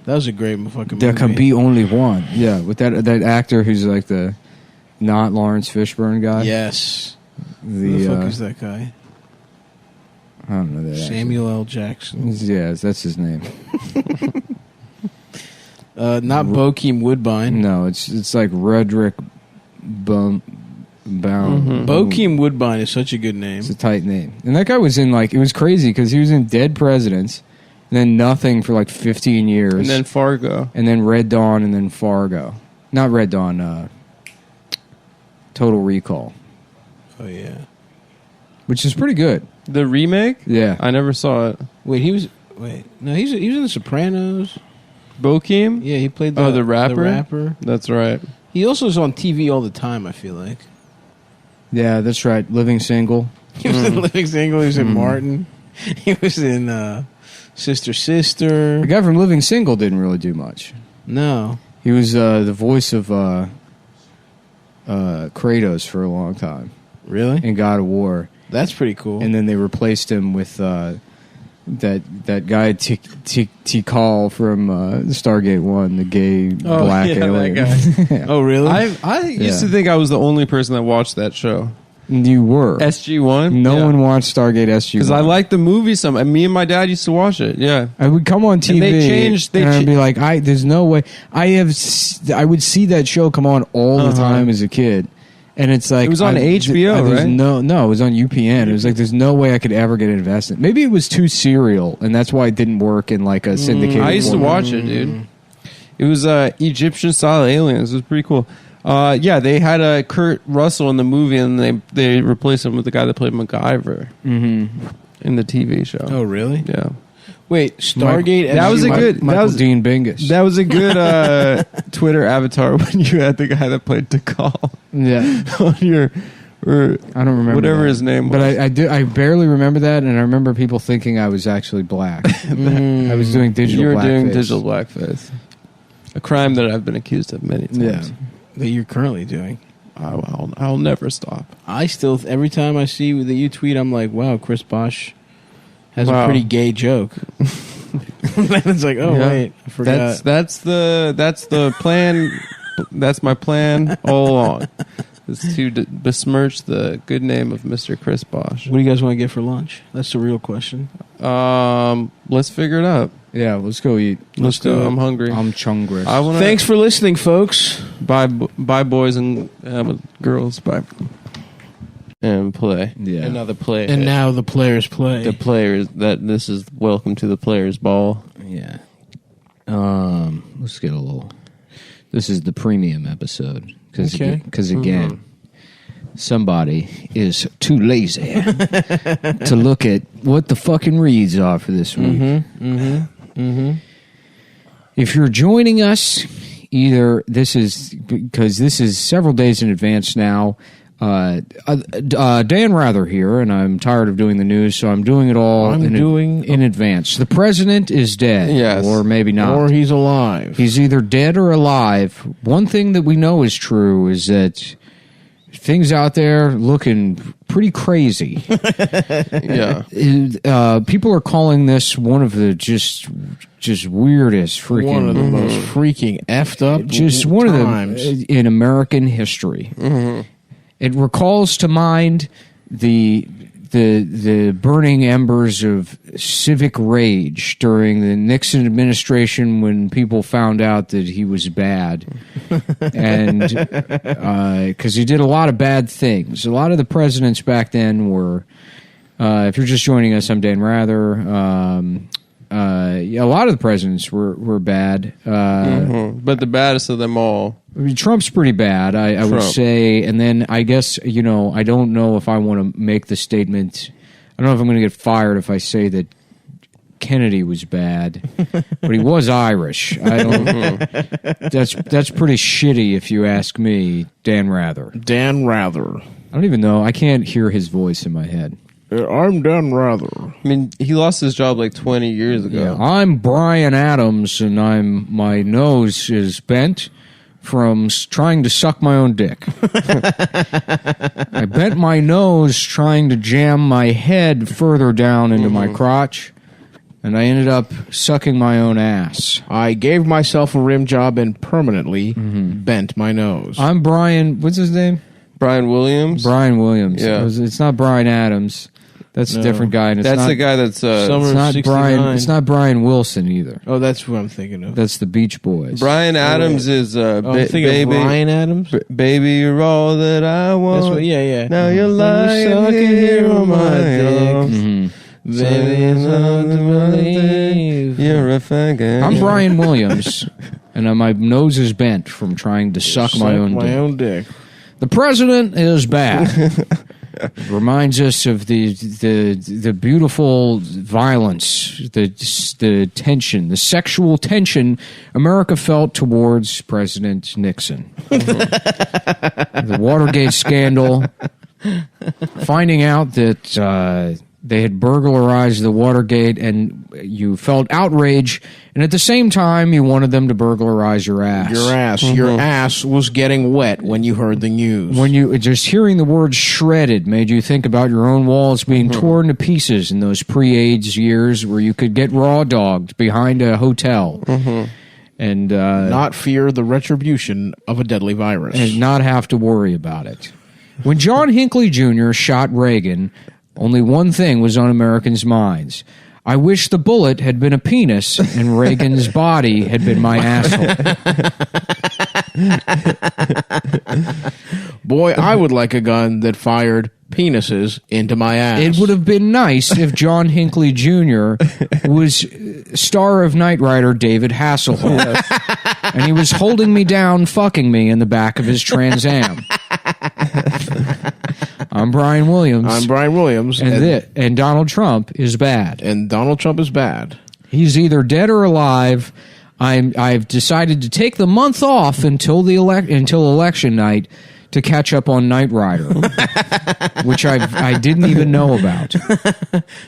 [SPEAKER 2] That was a great fucking movie.
[SPEAKER 1] There can be only one. Yeah, with that actor who's like the not Lawrence Fishburne guy.
[SPEAKER 2] Yes.
[SPEAKER 1] The
[SPEAKER 2] Who the fuck is that guy?
[SPEAKER 8] I don't know that.
[SPEAKER 2] Samuel L. Jackson.
[SPEAKER 8] Yes, that's his name.
[SPEAKER 2] Not Bokeem Woodbine.
[SPEAKER 8] No, it's like Roderick Bound.
[SPEAKER 2] Bokeem Woodbine is such a good name.
[SPEAKER 8] It's a tight name. And that guy was in it was crazy because he was in Dead Presidents, and then Nothing for 15 years.
[SPEAKER 3] And then Fargo.
[SPEAKER 8] And then Red Dawn, and then Fargo. Not Red Dawn, Total Recall.
[SPEAKER 2] Oh, yeah.
[SPEAKER 8] Which is pretty good.
[SPEAKER 3] The remake?
[SPEAKER 8] Yeah.
[SPEAKER 3] I never saw it.
[SPEAKER 2] Wait, he was in The Sopranos.
[SPEAKER 3] Bokeem?
[SPEAKER 2] Yeah, he played
[SPEAKER 3] the rapper?
[SPEAKER 2] The rapper.
[SPEAKER 3] That's right.
[SPEAKER 2] He also is on TV all the time, I feel like.
[SPEAKER 8] Yeah, that's right. Living Single.
[SPEAKER 2] He was in Living Single. He was in Martin. He was in Sister Sister.
[SPEAKER 8] The guy from Living Single didn't really do much.
[SPEAKER 2] No.
[SPEAKER 8] He was the voice of Kratos for a long time.
[SPEAKER 2] Really?
[SPEAKER 8] In God of War.
[SPEAKER 2] That's pretty cool.
[SPEAKER 8] And then they replaced him with that guy Tikal from Stargate 1, the gay black alien.
[SPEAKER 3] That guy.
[SPEAKER 2] Oh, really?
[SPEAKER 3] I used to think I was the only person that watched that show.
[SPEAKER 8] You were.
[SPEAKER 3] SG-1?
[SPEAKER 8] No one watched Stargate SG-1.
[SPEAKER 3] Because I liked the movie some. And me and my dad used to watch it, yeah.
[SPEAKER 8] I would come on TV
[SPEAKER 3] and they changed,
[SPEAKER 8] and I'd be like, there's no way. I would see that show come on all the time as a kid. And it's like...
[SPEAKER 3] It was on HBO, right?
[SPEAKER 8] No, it was on UPN. It was like, there's no way I could ever get invested. Maybe it was too serial, and that's why it didn't work in a syndicated
[SPEAKER 3] I used to watch it, dude. It was Egyptian-style aliens. It was pretty cool. They had Kurt Russell in the movie, and they replaced him with the guy that played MacGyver in the TV show.
[SPEAKER 2] Oh, really?
[SPEAKER 3] Yeah.
[SPEAKER 2] Wait, Stargate.
[SPEAKER 3] That was a good.
[SPEAKER 8] Michael Dean Bingus.
[SPEAKER 3] That was a good Twitter avatar when you had the guy that played Tikal.
[SPEAKER 8] Yeah.
[SPEAKER 3] On your,
[SPEAKER 8] I don't remember
[SPEAKER 3] whatever
[SPEAKER 8] that.
[SPEAKER 3] his name was.
[SPEAKER 8] But I barely remember that, and I remember people thinking I was actually black. I was doing digital.
[SPEAKER 3] You were
[SPEAKER 8] blackface.
[SPEAKER 3] doing digital blackface, a crime that I've been accused of many times.
[SPEAKER 2] Yeah, that you're currently doing.
[SPEAKER 3] I'll never stop.
[SPEAKER 2] I still, every time I see that you tweet, I'm like, wow, Chris Bosch has a pretty gay joke. It's like, wait, I forgot.
[SPEAKER 3] That's the plan. That's my plan all along. Is to besmirch the good name of Mr. Chris Bosch.
[SPEAKER 2] What do you guys want to get for lunch? That's the real question.
[SPEAKER 3] Let's figure it out.
[SPEAKER 8] Yeah, let's go eat.
[SPEAKER 3] Let's go. I'm hungry.
[SPEAKER 8] I'm chungry.
[SPEAKER 2] Thanks for listening, folks.
[SPEAKER 3] Bye, boys and girls. Bye. And play.
[SPEAKER 8] Yeah.
[SPEAKER 3] Another play.
[SPEAKER 2] And now the players play.
[SPEAKER 3] The players. This is welcome to the players' ball.
[SPEAKER 8] Yeah. Let's get a little. This is the premium episode because again, somebody is too lazy to look at what the fucking reads are for this week. If you're joining us, either this is because this is several days in advance now. Dan Rather here, and I'm tired of doing the news, so I'm doing it all in advance. The president is dead,
[SPEAKER 3] yes,
[SPEAKER 8] or maybe not,
[SPEAKER 2] or he's alive.
[SPEAKER 8] He's either dead or alive. One thing that we know is true is that things out there looking pretty crazy.
[SPEAKER 3] Yeah,
[SPEAKER 8] people are calling this one of the just weirdest freaking,
[SPEAKER 2] one of the most freaking effed up,
[SPEAKER 8] just one
[SPEAKER 2] times
[SPEAKER 8] of them in American history.
[SPEAKER 3] Mm-hmm.
[SPEAKER 8] It recalls to mind the burning embers of civic rage during the Nixon administration when people found out that he was bad, and because he did a lot of bad things. A lot of the presidents back then were. If you're just joining us, I'm Dan Rather. A lot of the presidents were bad,
[SPEAKER 3] but the baddest of them all.
[SPEAKER 8] I mean, Trump's pretty bad, I would say. And then I guess, I don't know if I want to make the statement. I don't know if I'm going to get fired if I say that Kennedy was bad, but he was Irish. I don't. That's pretty shitty if you ask me, Dan Rather.
[SPEAKER 2] Dan Rather.
[SPEAKER 8] I don't even know. I can't hear his voice in my head.
[SPEAKER 2] I'm Dan Rather.
[SPEAKER 3] I mean, he lost his job like 20 years ago.
[SPEAKER 8] Yeah, I'm Brian Adams, and my nose is bent from trying to suck my own dick. I bent my nose trying to jam my head further down into my crotch, and I ended up sucking my own ass.
[SPEAKER 2] I gave myself a rim job and permanently bent my nose.
[SPEAKER 8] I'm Brian. What's his name?
[SPEAKER 3] Brian Williams.
[SPEAKER 8] Brian Williams.
[SPEAKER 3] Yeah.
[SPEAKER 8] It's not Brian Adams. That's a different guy. And it's
[SPEAKER 3] That's
[SPEAKER 8] not,
[SPEAKER 3] the guy that's
[SPEAKER 2] Summer
[SPEAKER 8] It's not
[SPEAKER 2] 69.
[SPEAKER 8] Brian. It's not Brian Wilson either.
[SPEAKER 2] Oh, that's who I'm thinking of.
[SPEAKER 8] That's the Beach Boys.
[SPEAKER 3] Brian Adams is
[SPEAKER 2] I'm thinking
[SPEAKER 3] baby.
[SPEAKER 2] of Ryan Adams.
[SPEAKER 3] Baby, you're all that I want.
[SPEAKER 2] That's what, yeah.
[SPEAKER 3] Now you're lying
[SPEAKER 2] sucking
[SPEAKER 3] here on my dick.
[SPEAKER 8] Mhm.
[SPEAKER 2] Baby, it's hard to believe.
[SPEAKER 3] You're a faggot.
[SPEAKER 8] I'm Brian Williams, and my nose is bent from trying to suck my own dick.
[SPEAKER 2] dick.
[SPEAKER 8] The president is bad. Reminds us of the beautiful violence, the tension, the sexual tension America felt towards President Nixon. The Watergate scandal, finding out that they had burglarized the Watergate, and you felt outrage, and at the same time, you wanted them to burglarize your ass.
[SPEAKER 2] Your ass was getting wet when you heard the news.
[SPEAKER 8] When you just hearing the word shredded made you think about your own walls being torn to pieces in those pre-AIDS years where you could get raw dogged behind a hotel and
[SPEAKER 2] not fear the retribution of a deadly virus.
[SPEAKER 8] and not have to worry about it. When John Hinckley Jr. shot Reagan, only one thing was on Americans' minds. I wish the bullet had been a penis and Reagan's body had been my asshole.
[SPEAKER 2] Boy, I would like a gun that fired penises into my ass.
[SPEAKER 8] It would have been nice if John Hinckley Jr. was star of Knight Rider David Hasselhoff. And he was holding me down, fucking me in the back of his Trans Am. I'm Brian Williams.
[SPEAKER 2] I'm Brian Williams.
[SPEAKER 8] And Donald Trump is bad.
[SPEAKER 2] And Donald Trump is bad.
[SPEAKER 8] He's either dead or alive. I've decided to take the month off until election night to catch up on Knight Rider, which I didn't even know about.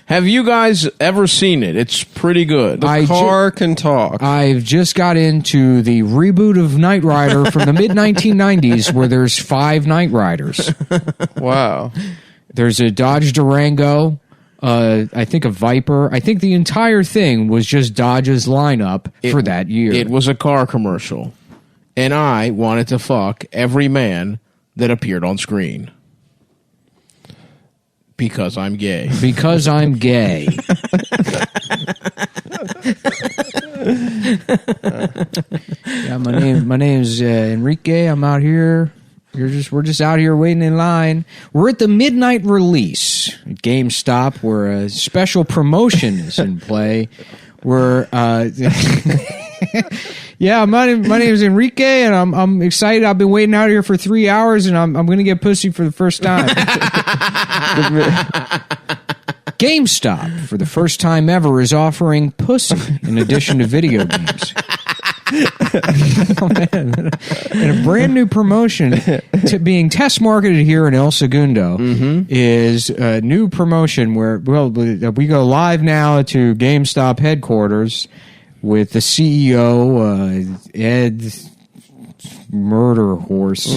[SPEAKER 2] Have you guys ever seen it? It's pretty good.
[SPEAKER 3] The car can talk.
[SPEAKER 8] I've just got into the reboot of Knight Rider from the mid-1990s where there's 5 Knight Riders.
[SPEAKER 3] Wow.
[SPEAKER 8] There's a Dodge Durango, I think a Viper. I think the entire thing was just Dodge's lineup for that year.
[SPEAKER 2] It was a car commercial. And I wanted to fuck every man that appeared on screen. Because I'm gay.
[SPEAKER 8] Because I'm gay. Yeah, my name's Enrique. I'm out here. We're just out here waiting in line. We're at the midnight release at GameStop, where a special promotion is in play. Yeah, my name is Enrique, and I'm excited. I've been waiting out here for 3 hours, and I'm going to get pussy for the first time. GameStop, for the first time ever, is offering pussy in addition to video games. Oh, man. And a brand new promotion being test marketed here in El Segundo is a new promotion where we go live now to GameStop headquarters with the CEO, Ed Murder Horse.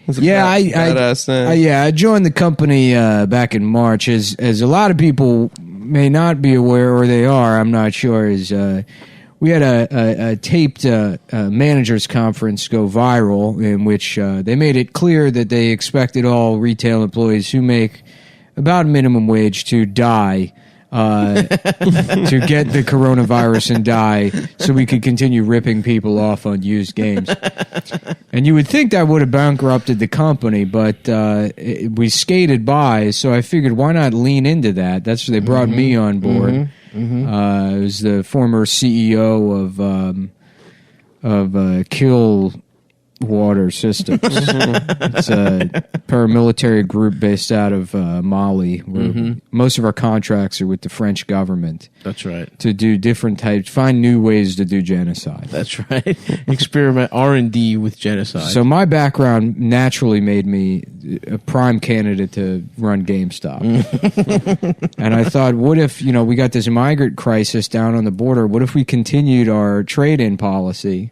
[SPEAKER 8] I joined the company back in March. As a lot of people may not be aware, or they are, I'm not sure, we had a taped managers conference go viral in which they made it clear that they expected all retail employees who make about minimum wage to die to get the coronavirus and die so we could continue ripping people off on used games. And you would think that would have bankrupted the company, but we skated by, so I figured why not lean into that? That's why they brought me on board. It was the former CEO of Kill Water Systems. It's a paramilitary group based out of Mali, where most of our contracts are with the French government.
[SPEAKER 2] That's right.
[SPEAKER 8] To do different types, find new ways to do genocide.
[SPEAKER 2] That's right. Experiment R&D with genocide.
[SPEAKER 8] So my background naturally made me a prime candidate to run GameStop. And I thought, what if, we got this migrant crisis down on the border? What if we continued our trade-in policy,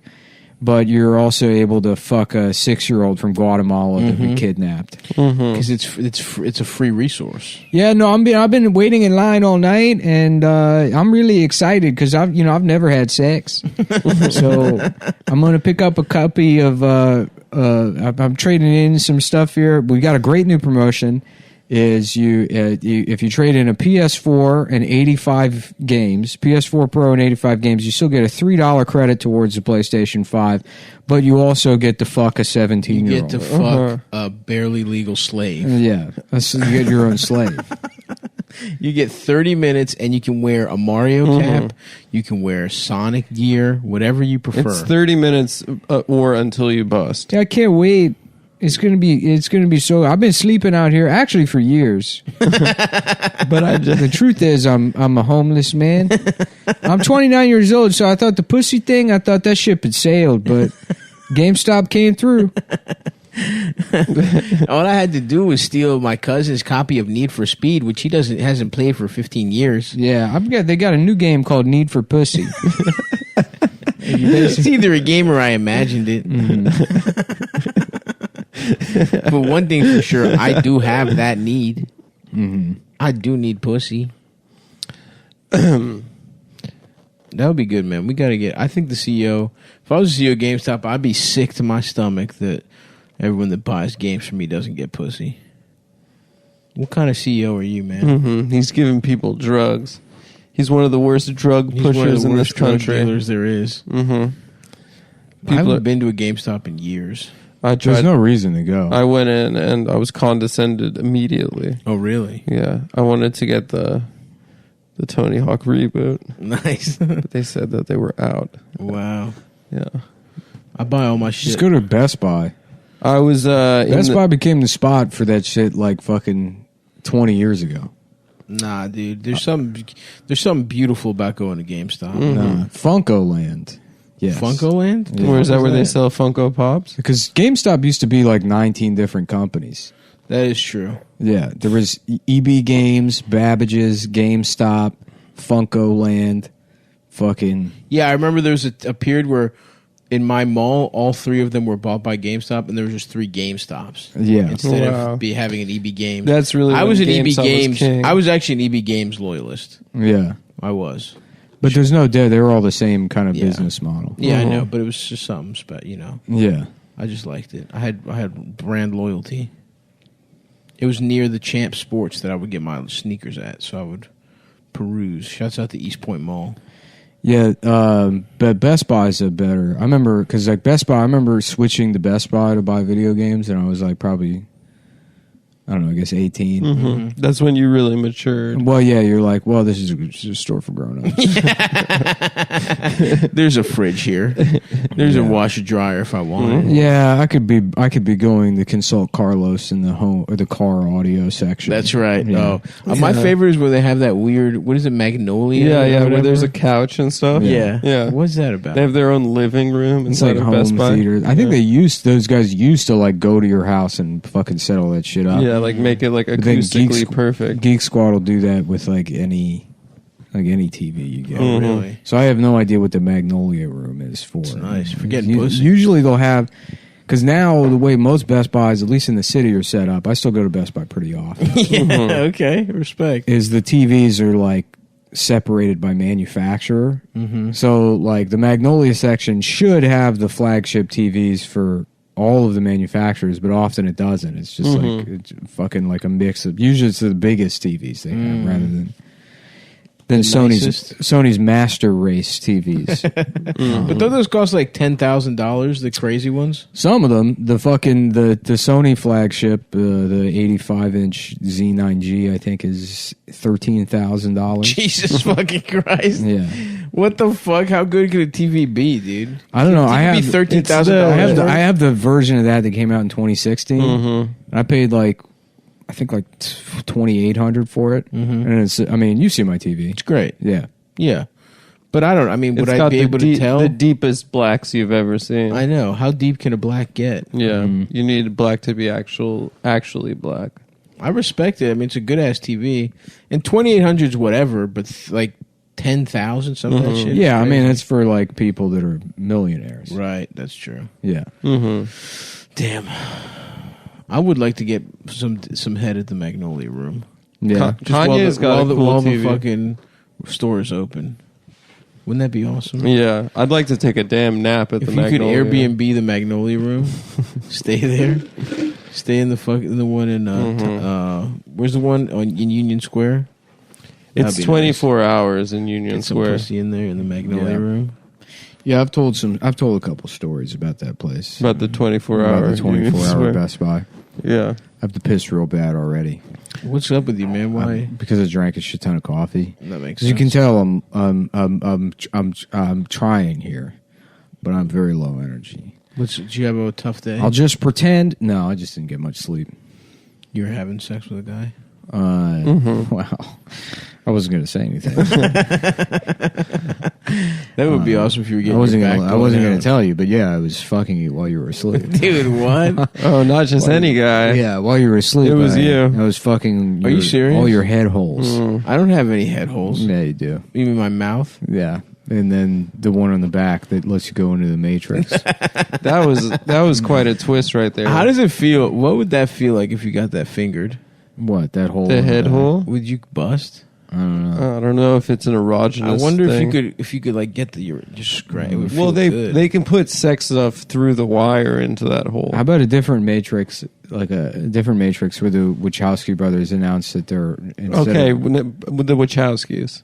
[SPEAKER 8] but you're also able to fuck a 6-year-old from Guatemala that we kidnapped?
[SPEAKER 2] Because it's a free resource.
[SPEAKER 8] Yeah, no, I've been waiting in line all night, and I'm really excited because I've never had sex, so I'm gonna pick up a copy of. I'm trading in some stuff here. We got a great new promotion. is you if you trade in a PS4 and 85 games, PS4 Pro and 85 games, you still get a $3 credit towards the PlayStation 5, but you also get to fuck a 17-year-old.
[SPEAKER 2] You get to fuck a barely legal slave.
[SPEAKER 8] Yeah, you get your own slave.
[SPEAKER 2] You get 30 minutes, and you can wear a Mario cap. You can wear Sonic gear, whatever you prefer.
[SPEAKER 3] It's 30 minutes or until you bust.
[SPEAKER 8] I can't wait. It's gonna be so. I've been sleeping out here actually for years, but the truth is, I'm a homeless man. I'm 29 years old, so I thought the pussy thing. I thought that ship had sailed, but GameStop came through.
[SPEAKER 2] All I had to do was steal my cousin's copy of Need for Speed, which he hasn't played for 15 years.
[SPEAKER 8] Yeah, they got a new game called Need for Pussy.
[SPEAKER 2] It's either a game or I imagined it. But one thing for sure, I do have that need. I do need pussy. That would be good, man. We got to get... I think the CEO... If I was the CEO of GameStop, I'd be sick to my stomach that everyone that buys games from me doesn't get pussy. What kind of CEO are you, man?
[SPEAKER 3] He's giving people drugs. He's one of the worst drug pushers in this country.
[SPEAKER 2] Drug dealers there is. I haven't been to a GameStop in years.
[SPEAKER 8] There's no reason to go.
[SPEAKER 3] I went in and I was condescended immediately.
[SPEAKER 2] Oh, really?
[SPEAKER 3] Yeah. I wanted to get the Tony Hawk reboot.
[SPEAKER 2] Nice.
[SPEAKER 3] But they said that they were out.
[SPEAKER 2] Wow.
[SPEAKER 3] Yeah.
[SPEAKER 2] I buy all my shit.
[SPEAKER 8] Just go to Best Buy.
[SPEAKER 3] I was
[SPEAKER 8] Best Buy became the spot for that shit like fucking 20 years ago.
[SPEAKER 2] Nah, dude. There's something beautiful about going to GameStop.
[SPEAKER 8] Nah, Funko Land. Yes.
[SPEAKER 2] Funko Land?
[SPEAKER 8] Yeah.
[SPEAKER 3] Where is that? Where they sell Funko Pops?
[SPEAKER 8] Because GameStop used to be like 19 different companies.
[SPEAKER 2] That is true.
[SPEAKER 8] Yeah, there was EB Games, Babbage's, GameStop, Funko Land, fucking...
[SPEAKER 2] Yeah, I remember there was a period where in my mall, all three of them were bought by GameStop, and there was just 3 GameStops.
[SPEAKER 8] Yeah.
[SPEAKER 2] Instead of having an EB Games.
[SPEAKER 3] That's really
[SPEAKER 2] I was an EB
[SPEAKER 3] GameStop was
[SPEAKER 2] Games.
[SPEAKER 3] king.
[SPEAKER 2] I was actually an EB Games loyalist.
[SPEAKER 8] Yeah.
[SPEAKER 2] I was.
[SPEAKER 8] But there's no doubt they were all the same kind of business model.
[SPEAKER 2] Yeah, I know, but it was just something special,
[SPEAKER 8] Yeah.
[SPEAKER 2] I just liked it. I had brand loyalty. It was near the Champ Sports that I would get my sneakers at, so I would peruse. Shouts out to East Point Mall.
[SPEAKER 8] Yeah, but Best Buy's a better... I remember, because like Best Buy, I remember switching to Best Buy to buy video games, and I was like probably... I don't know, I guess 18.
[SPEAKER 3] That's when you really matured.
[SPEAKER 8] Well, yeah, you're like, well, this is a store for grown-ups.
[SPEAKER 2] There's a fridge here. There's a washer dryer if I want.
[SPEAKER 8] Yeah, I could be going to consult Carlos in the home or the car audio section.
[SPEAKER 2] That's right.
[SPEAKER 8] Yeah.
[SPEAKER 2] My favorite is where they have that weird, what is it, Magnolia?
[SPEAKER 3] Yeah,
[SPEAKER 2] or
[SPEAKER 3] where there's a couch and stuff.
[SPEAKER 2] Yeah. What's that about?
[SPEAKER 3] They have their own living room
[SPEAKER 8] It's
[SPEAKER 3] inside
[SPEAKER 8] like
[SPEAKER 3] of Best
[SPEAKER 8] home
[SPEAKER 3] Buy.
[SPEAKER 8] theater. I think those guys used to like go to your house and fucking set all that shit up.
[SPEAKER 3] Yeah, like make it like
[SPEAKER 8] But then
[SPEAKER 3] acoustically perfect.
[SPEAKER 8] Geek Squad will do that with like any TV you get.
[SPEAKER 2] Oh, really?
[SPEAKER 8] So I have no idea what the Magnolia room is for. It's
[SPEAKER 2] nice. For getting pussy.
[SPEAKER 8] Usually they'll have, because now the way most Best Buys, at least in the city, are set up, I still go to Best Buy pretty often.
[SPEAKER 2] Okay, respect.
[SPEAKER 8] Is the TVs are like separated by manufacturer. So like the Magnolia section should have the flagship TVs for all of the manufacturers, but often it doesn't. It's just like it's fucking like a mix of. Usually, it's the biggest TVs they have rather than Sony's Master Race TVs.
[SPEAKER 2] But don't those cost like $10,000? The crazy ones.
[SPEAKER 8] Some of them, the Sony flagship, the 85-inch Z9G, I think is $13,000.
[SPEAKER 2] Jesus fucking Christ!
[SPEAKER 8] Yeah.
[SPEAKER 2] What the fuck? How good could a TV be, dude?
[SPEAKER 8] I don't know. I have
[SPEAKER 2] $13,000.
[SPEAKER 8] I have the version of that came out in 2016. And I paid I think $2,800 for it. And it's, I mean, you see my TV.
[SPEAKER 2] It's great.
[SPEAKER 8] Yeah.
[SPEAKER 2] Yeah. But I don't, I mean, would
[SPEAKER 3] It's
[SPEAKER 2] I
[SPEAKER 3] got
[SPEAKER 2] be able to tell?
[SPEAKER 3] the deepest blacks you've ever seen.
[SPEAKER 2] I know. How deep can a black get?
[SPEAKER 3] Yeah, you need black to be actually black.
[SPEAKER 2] I respect it. I mean, it's a good ass TV. And 2,800 is whatever, but like 10,000, some of that shit.
[SPEAKER 8] Yeah, I mean, it's for like people that are millionaires.
[SPEAKER 2] Right, that's true.
[SPEAKER 8] Yeah.
[SPEAKER 2] Damn. I would like to get some head at the Magnolia Room.
[SPEAKER 8] Yeah.
[SPEAKER 3] Kanye's got a cool
[SPEAKER 2] while
[SPEAKER 3] TV.
[SPEAKER 2] the fucking store is open. Wouldn't that be awesome?
[SPEAKER 3] Yeah, I'd like to take a damn nap at
[SPEAKER 2] If
[SPEAKER 3] the
[SPEAKER 2] you
[SPEAKER 3] Magnolia.
[SPEAKER 2] could Airbnb the Magnolia Room, stay there, Stay in the one in where's the one in Union Square?
[SPEAKER 3] It's 24 hours in Union
[SPEAKER 2] Get some
[SPEAKER 3] Square.
[SPEAKER 2] pussy in there in the Magnolia room.
[SPEAKER 8] Yeah, I've told a couple stories about that place.
[SPEAKER 3] About the 24-hour.
[SPEAKER 8] About the 24-hour Best Buy.
[SPEAKER 3] Yeah.
[SPEAKER 8] I have to piss real bad already.
[SPEAKER 2] What's up with you, man? Why?
[SPEAKER 8] Because I drank a shit ton of coffee.
[SPEAKER 2] That makes
[SPEAKER 8] As
[SPEAKER 2] sense.
[SPEAKER 8] you can tell, I'm trying here, but I'm very low energy.
[SPEAKER 2] Did you have a tough day?
[SPEAKER 8] I'll just pretend. No, I just didn't get much sleep.
[SPEAKER 2] You were having sex with a guy?
[SPEAKER 8] Wow. I wasn't going to say anything.
[SPEAKER 2] That would be awesome if you were getting
[SPEAKER 8] I wasn't
[SPEAKER 2] your
[SPEAKER 8] gonna,
[SPEAKER 2] back
[SPEAKER 8] I wasn't
[SPEAKER 2] blown
[SPEAKER 8] going
[SPEAKER 2] out.
[SPEAKER 8] to tell you, but yeah, I was fucking you while you were asleep.
[SPEAKER 2] Dude, what?
[SPEAKER 3] Oh, not just any guy.
[SPEAKER 8] Yeah, while you were asleep.
[SPEAKER 3] It was you.
[SPEAKER 8] I was fucking.
[SPEAKER 2] Are you serious?
[SPEAKER 8] All your head holes.
[SPEAKER 2] I don't have any head holes.
[SPEAKER 8] Yeah, you do.
[SPEAKER 2] You mean my mouth?
[SPEAKER 8] Yeah, and then the one on the back that lets you go into the Matrix.
[SPEAKER 3] That was quite a twist right there.
[SPEAKER 2] How does it feel? What would that feel like if you got that fingered?
[SPEAKER 8] What, that hole?
[SPEAKER 3] the
[SPEAKER 8] in
[SPEAKER 3] head
[SPEAKER 8] back?
[SPEAKER 3] hole?
[SPEAKER 2] Would you bust?
[SPEAKER 8] I don't know.
[SPEAKER 3] I don't know if it's an erogenous.
[SPEAKER 2] I wonder
[SPEAKER 3] thing.
[SPEAKER 2] if you could like get the just scratch. It would
[SPEAKER 3] Well,
[SPEAKER 2] feel good.
[SPEAKER 3] they can put sex stuff through the wire into that hole.
[SPEAKER 8] How about a different Matrix, like a different Matrix where the Wachowski brothers announced that they're
[SPEAKER 3] Okay, with the Wachowskis.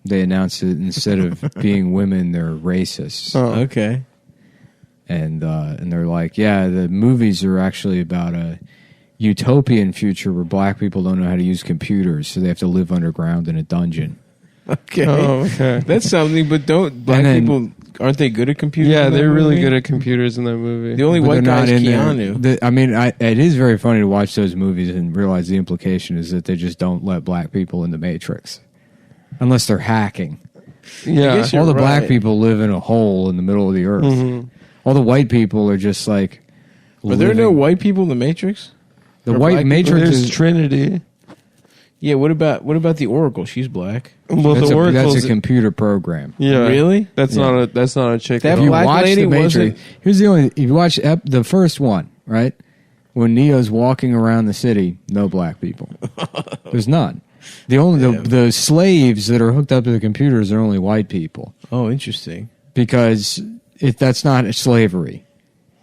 [SPEAKER 8] They announced that instead of being women, they're racists,
[SPEAKER 2] Okay.
[SPEAKER 8] and they're like, yeah, the movies are actually about a utopian future where black people don't know how to use computers, so they have to live underground in a dungeon.
[SPEAKER 2] Okay.
[SPEAKER 3] Oh, okay.
[SPEAKER 2] That's something, but don't black
[SPEAKER 8] then-
[SPEAKER 2] people aren't they good at computers?
[SPEAKER 3] Yeah,
[SPEAKER 2] in that
[SPEAKER 3] they're really
[SPEAKER 2] movie?
[SPEAKER 3] good at computers in that movie.
[SPEAKER 2] The only
[SPEAKER 8] But
[SPEAKER 2] white
[SPEAKER 8] they're
[SPEAKER 2] guy
[SPEAKER 8] not
[SPEAKER 2] is
[SPEAKER 8] in
[SPEAKER 2] Keanu.
[SPEAKER 8] there. I mean, it is very funny to watch those movies and realize the implication is that they just don't let black people in the Matrix unless they're hacking.
[SPEAKER 3] Yeah.
[SPEAKER 2] guess you're
[SPEAKER 8] All the black
[SPEAKER 2] right.
[SPEAKER 8] people live in a hole in the middle of the earth.
[SPEAKER 3] Mhm.
[SPEAKER 8] All the white people are just like.
[SPEAKER 2] Are there no
[SPEAKER 8] living-
[SPEAKER 2] white people in the Matrix?
[SPEAKER 8] The
[SPEAKER 2] or
[SPEAKER 8] white
[SPEAKER 2] black people?
[SPEAKER 8] Matrix
[SPEAKER 3] There's
[SPEAKER 8] is
[SPEAKER 3] Trinity.
[SPEAKER 2] Yeah. What about the Oracle? She's black.
[SPEAKER 3] Well,
[SPEAKER 8] that's
[SPEAKER 3] the
[SPEAKER 8] a
[SPEAKER 3] Oracle's
[SPEAKER 8] computer program.
[SPEAKER 3] yeah.
[SPEAKER 2] Really?
[SPEAKER 3] That's
[SPEAKER 8] Yeah.
[SPEAKER 3] not a chick.
[SPEAKER 2] That
[SPEAKER 3] at
[SPEAKER 8] If you
[SPEAKER 3] all.
[SPEAKER 2] black
[SPEAKER 8] watch
[SPEAKER 2] lady
[SPEAKER 8] the Matrix,
[SPEAKER 2] wasn't-
[SPEAKER 8] here's the only. If you watch the first one, right, when Neo's walking around the city, no black people. There's none. The only the slaves that are hooked up to the computers are only white people
[SPEAKER 2] Oh, interesting.
[SPEAKER 8] because that's not slavery.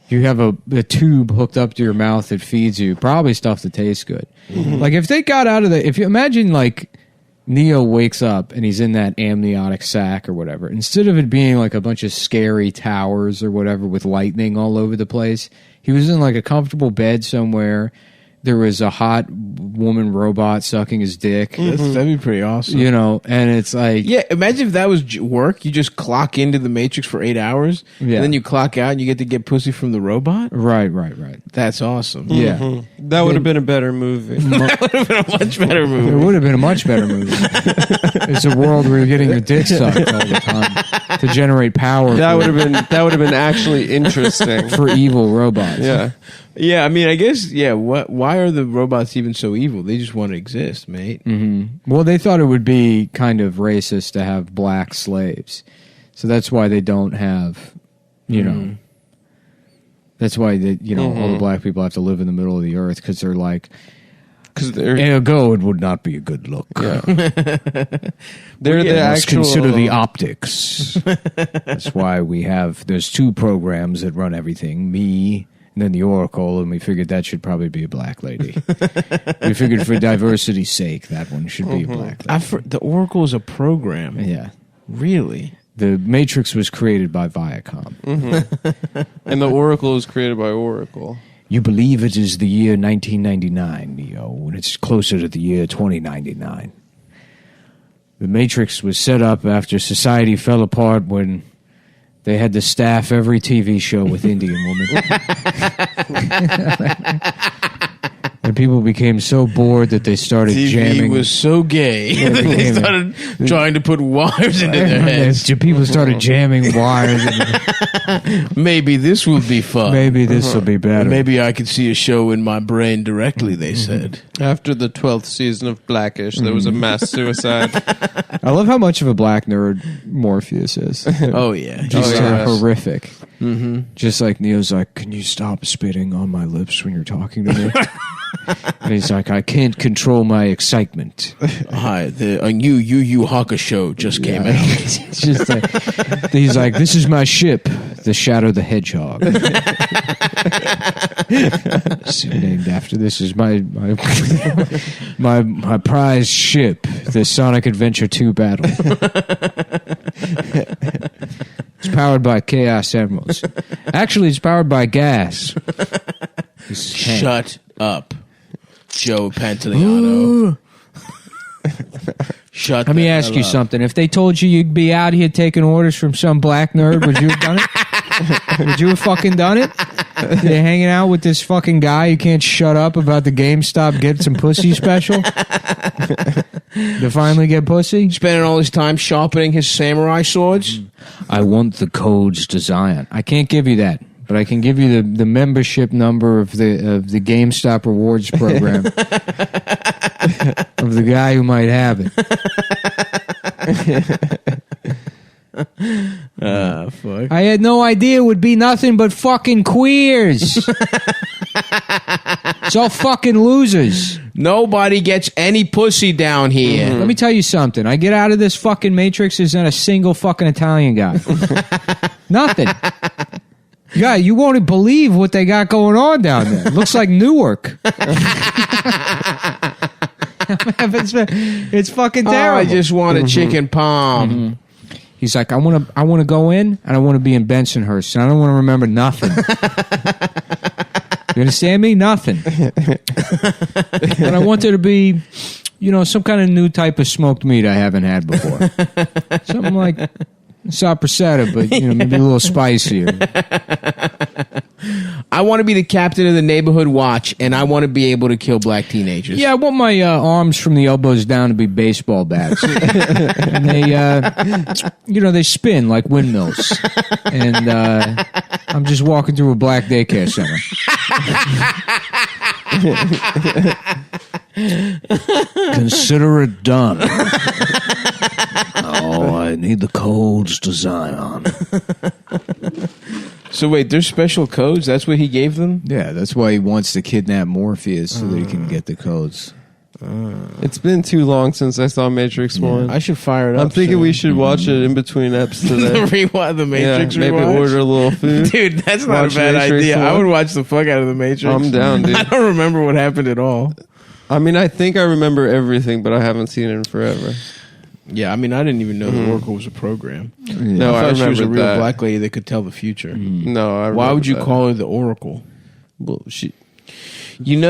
[SPEAKER 8] You have a tube hooked up to your mouth that feeds you probably stuff that tastes good. Like if they got out of if you imagine like Neo wakes up and he's in that amniotic sac or whatever, instead of it being like a bunch of scary towers or whatever with lightning all over the place, he was in like a comfortable bed somewhere. There was a hot woman robot sucking his dick,
[SPEAKER 2] That'd be pretty awesome.
[SPEAKER 8] you know, and it's like,
[SPEAKER 2] Yeah, imagine if that was work. You just clock into the Matrix for 8 hours,
[SPEAKER 8] Yeah.
[SPEAKER 2] and then you clock out and you get to get pussy from the robot.
[SPEAKER 8] right.
[SPEAKER 2] That's awesome.
[SPEAKER 8] Yeah.
[SPEAKER 3] Mhm. That would have been a better movie.
[SPEAKER 2] That would have been a much better
[SPEAKER 8] It
[SPEAKER 2] movie.
[SPEAKER 8] would have been a much better movie. It's a world where you're getting your dick sucked all the time to generate power
[SPEAKER 3] that would have been actually interesting.
[SPEAKER 8] for evil robots.
[SPEAKER 3] Yeah.
[SPEAKER 2] Yeah, I mean, I guess, yeah, why are the robots even so evil? They just want to exist, mate.
[SPEAKER 8] Well, they thought it would be kind of racist to have black slaves. So that's why they don't have, you know, that's why all the black people have to live in the middle of the earth because they're like,
[SPEAKER 3] Because they're
[SPEAKER 8] ergo, it would not be a good look.
[SPEAKER 3] they're the
[SPEAKER 8] Must
[SPEAKER 3] actual.
[SPEAKER 8] consider the optics. That's why there's two programs that run everything, me and then the Oracle, and we figured that should probably be a black lady. We figured for diversity's sake, that one should be a black lady.
[SPEAKER 2] The Oracle is a program.
[SPEAKER 8] Yeah.
[SPEAKER 2] Really?
[SPEAKER 8] The Matrix was created by Viacom.
[SPEAKER 3] And the Oracle is created by Oracle.
[SPEAKER 8] You believe it is the year 1999, Neo, when it's closer to the year 2099. The Matrix was set up after society fell apart when they had to staff every TV show with Indian women. And people became so bored that they started
[SPEAKER 2] TV
[SPEAKER 8] jamming.
[SPEAKER 2] was so gay.
[SPEAKER 8] Yeah,
[SPEAKER 2] that they started trying to put wires into their heads.
[SPEAKER 8] People started jamming wires.
[SPEAKER 2] Maybe this will be fun.
[SPEAKER 8] Maybe this will be better.
[SPEAKER 2] Maybe I could see a show in my brain directly, they said.
[SPEAKER 3] After the 12th season of Blackish, there was a mass suicide.
[SPEAKER 8] I love how much of a black nerd Morpheus is.
[SPEAKER 2] Oh, yeah.
[SPEAKER 8] Just
[SPEAKER 3] yes.
[SPEAKER 8] horrific. Just like Neo's like, can you stop spitting on my lips when you're talking to me? And he's like, I can't control my excitement.
[SPEAKER 2] Hi, the Yu Yu Hakusho just came out.
[SPEAKER 8] It's just like, he's like, this is my ship, the Shadow the Hedgehog. It's named after this is my prized ship, the Sonic Adventure 2 battle. It's powered by Chaos Emeralds. Actually, it's powered by gas.
[SPEAKER 2] Shut up, Joe Pantoliano. Shut.
[SPEAKER 8] Let me ask you something. If they told you you'd be out here taking orders from some black nerd, would you have done it? Would you have fucking done it? You're hanging out with this fucking guy who can't shut up about the GameStop get some pussy special to finally get pussy?
[SPEAKER 2] Spending all his time sharpening his samurai swords.
[SPEAKER 8] I want the codes to Zion. I can't give you that, but I can give you the membership number of the GameStop rewards program of the guy who might have it.
[SPEAKER 2] Fuck.
[SPEAKER 8] I had no idea it would be nothing but fucking queers. It's all fucking losers.
[SPEAKER 2] Nobody gets any pussy down here.
[SPEAKER 8] Let me tell you something. I get out of this fucking Matrix, there's not a single fucking Italian guy. Nothing. Yeah, you won't believe what they got going on down there. It looks like Newark. It's fucking terrible.
[SPEAKER 2] I just want a chicken palm.
[SPEAKER 8] He's like, I want to go in and I want to be in Bensonhurst and I don't want to remember nothing. You understand me? Nothing. But I want there to be, some kind of new type of smoked meat I haven't had before. Something like sopressata, but maybe a little spicier.
[SPEAKER 2] I want to be the captain of the neighborhood watch, and I want to be able to kill black teenagers.
[SPEAKER 8] Yeah, I want my arms from the elbows down to be baseball bats. And they spin like windmills. And I'm just walking through a black daycare center. Consider it done. Oh, I need the codes to Zion.
[SPEAKER 2] So wait, there's special codes? That's what he gave them?
[SPEAKER 1] Yeah, that's why he wants to kidnap Morpheus so that he can get the codes.
[SPEAKER 3] It's been too long since I saw Matrix 1.
[SPEAKER 2] I should fire it up.
[SPEAKER 3] I'm thinking we should watch it in between eps today.
[SPEAKER 2] The Matrix
[SPEAKER 3] maybe
[SPEAKER 2] rewatch?
[SPEAKER 3] order a little food.
[SPEAKER 2] Dude, that's not
[SPEAKER 3] Watch
[SPEAKER 2] a bad
[SPEAKER 3] Matrix
[SPEAKER 2] idea. I
[SPEAKER 3] 1.
[SPEAKER 2] would watch the fuck out of the Matrix.
[SPEAKER 3] I'm down, dude.
[SPEAKER 2] I don't remember what happened at all.
[SPEAKER 3] I mean, I think I remember everything, but I haven't seen it in forever.
[SPEAKER 2] Yeah, I mean, I didn't even know the Oracle was a program.
[SPEAKER 3] No,
[SPEAKER 2] I
[SPEAKER 3] I
[SPEAKER 2] thought she was a
[SPEAKER 3] remember
[SPEAKER 2] real
[SPEAKER 3] that.
[SPEAKER 2] black lady that could tell the future.
[SPEAKER 3] No, I
[SPEAKER 2] Why would you
[SPEAKER 3] that.
[SPEAKER 2] call her the Oracle?
[SPEAKER 3] Well, she.
[SPEAKER 2] In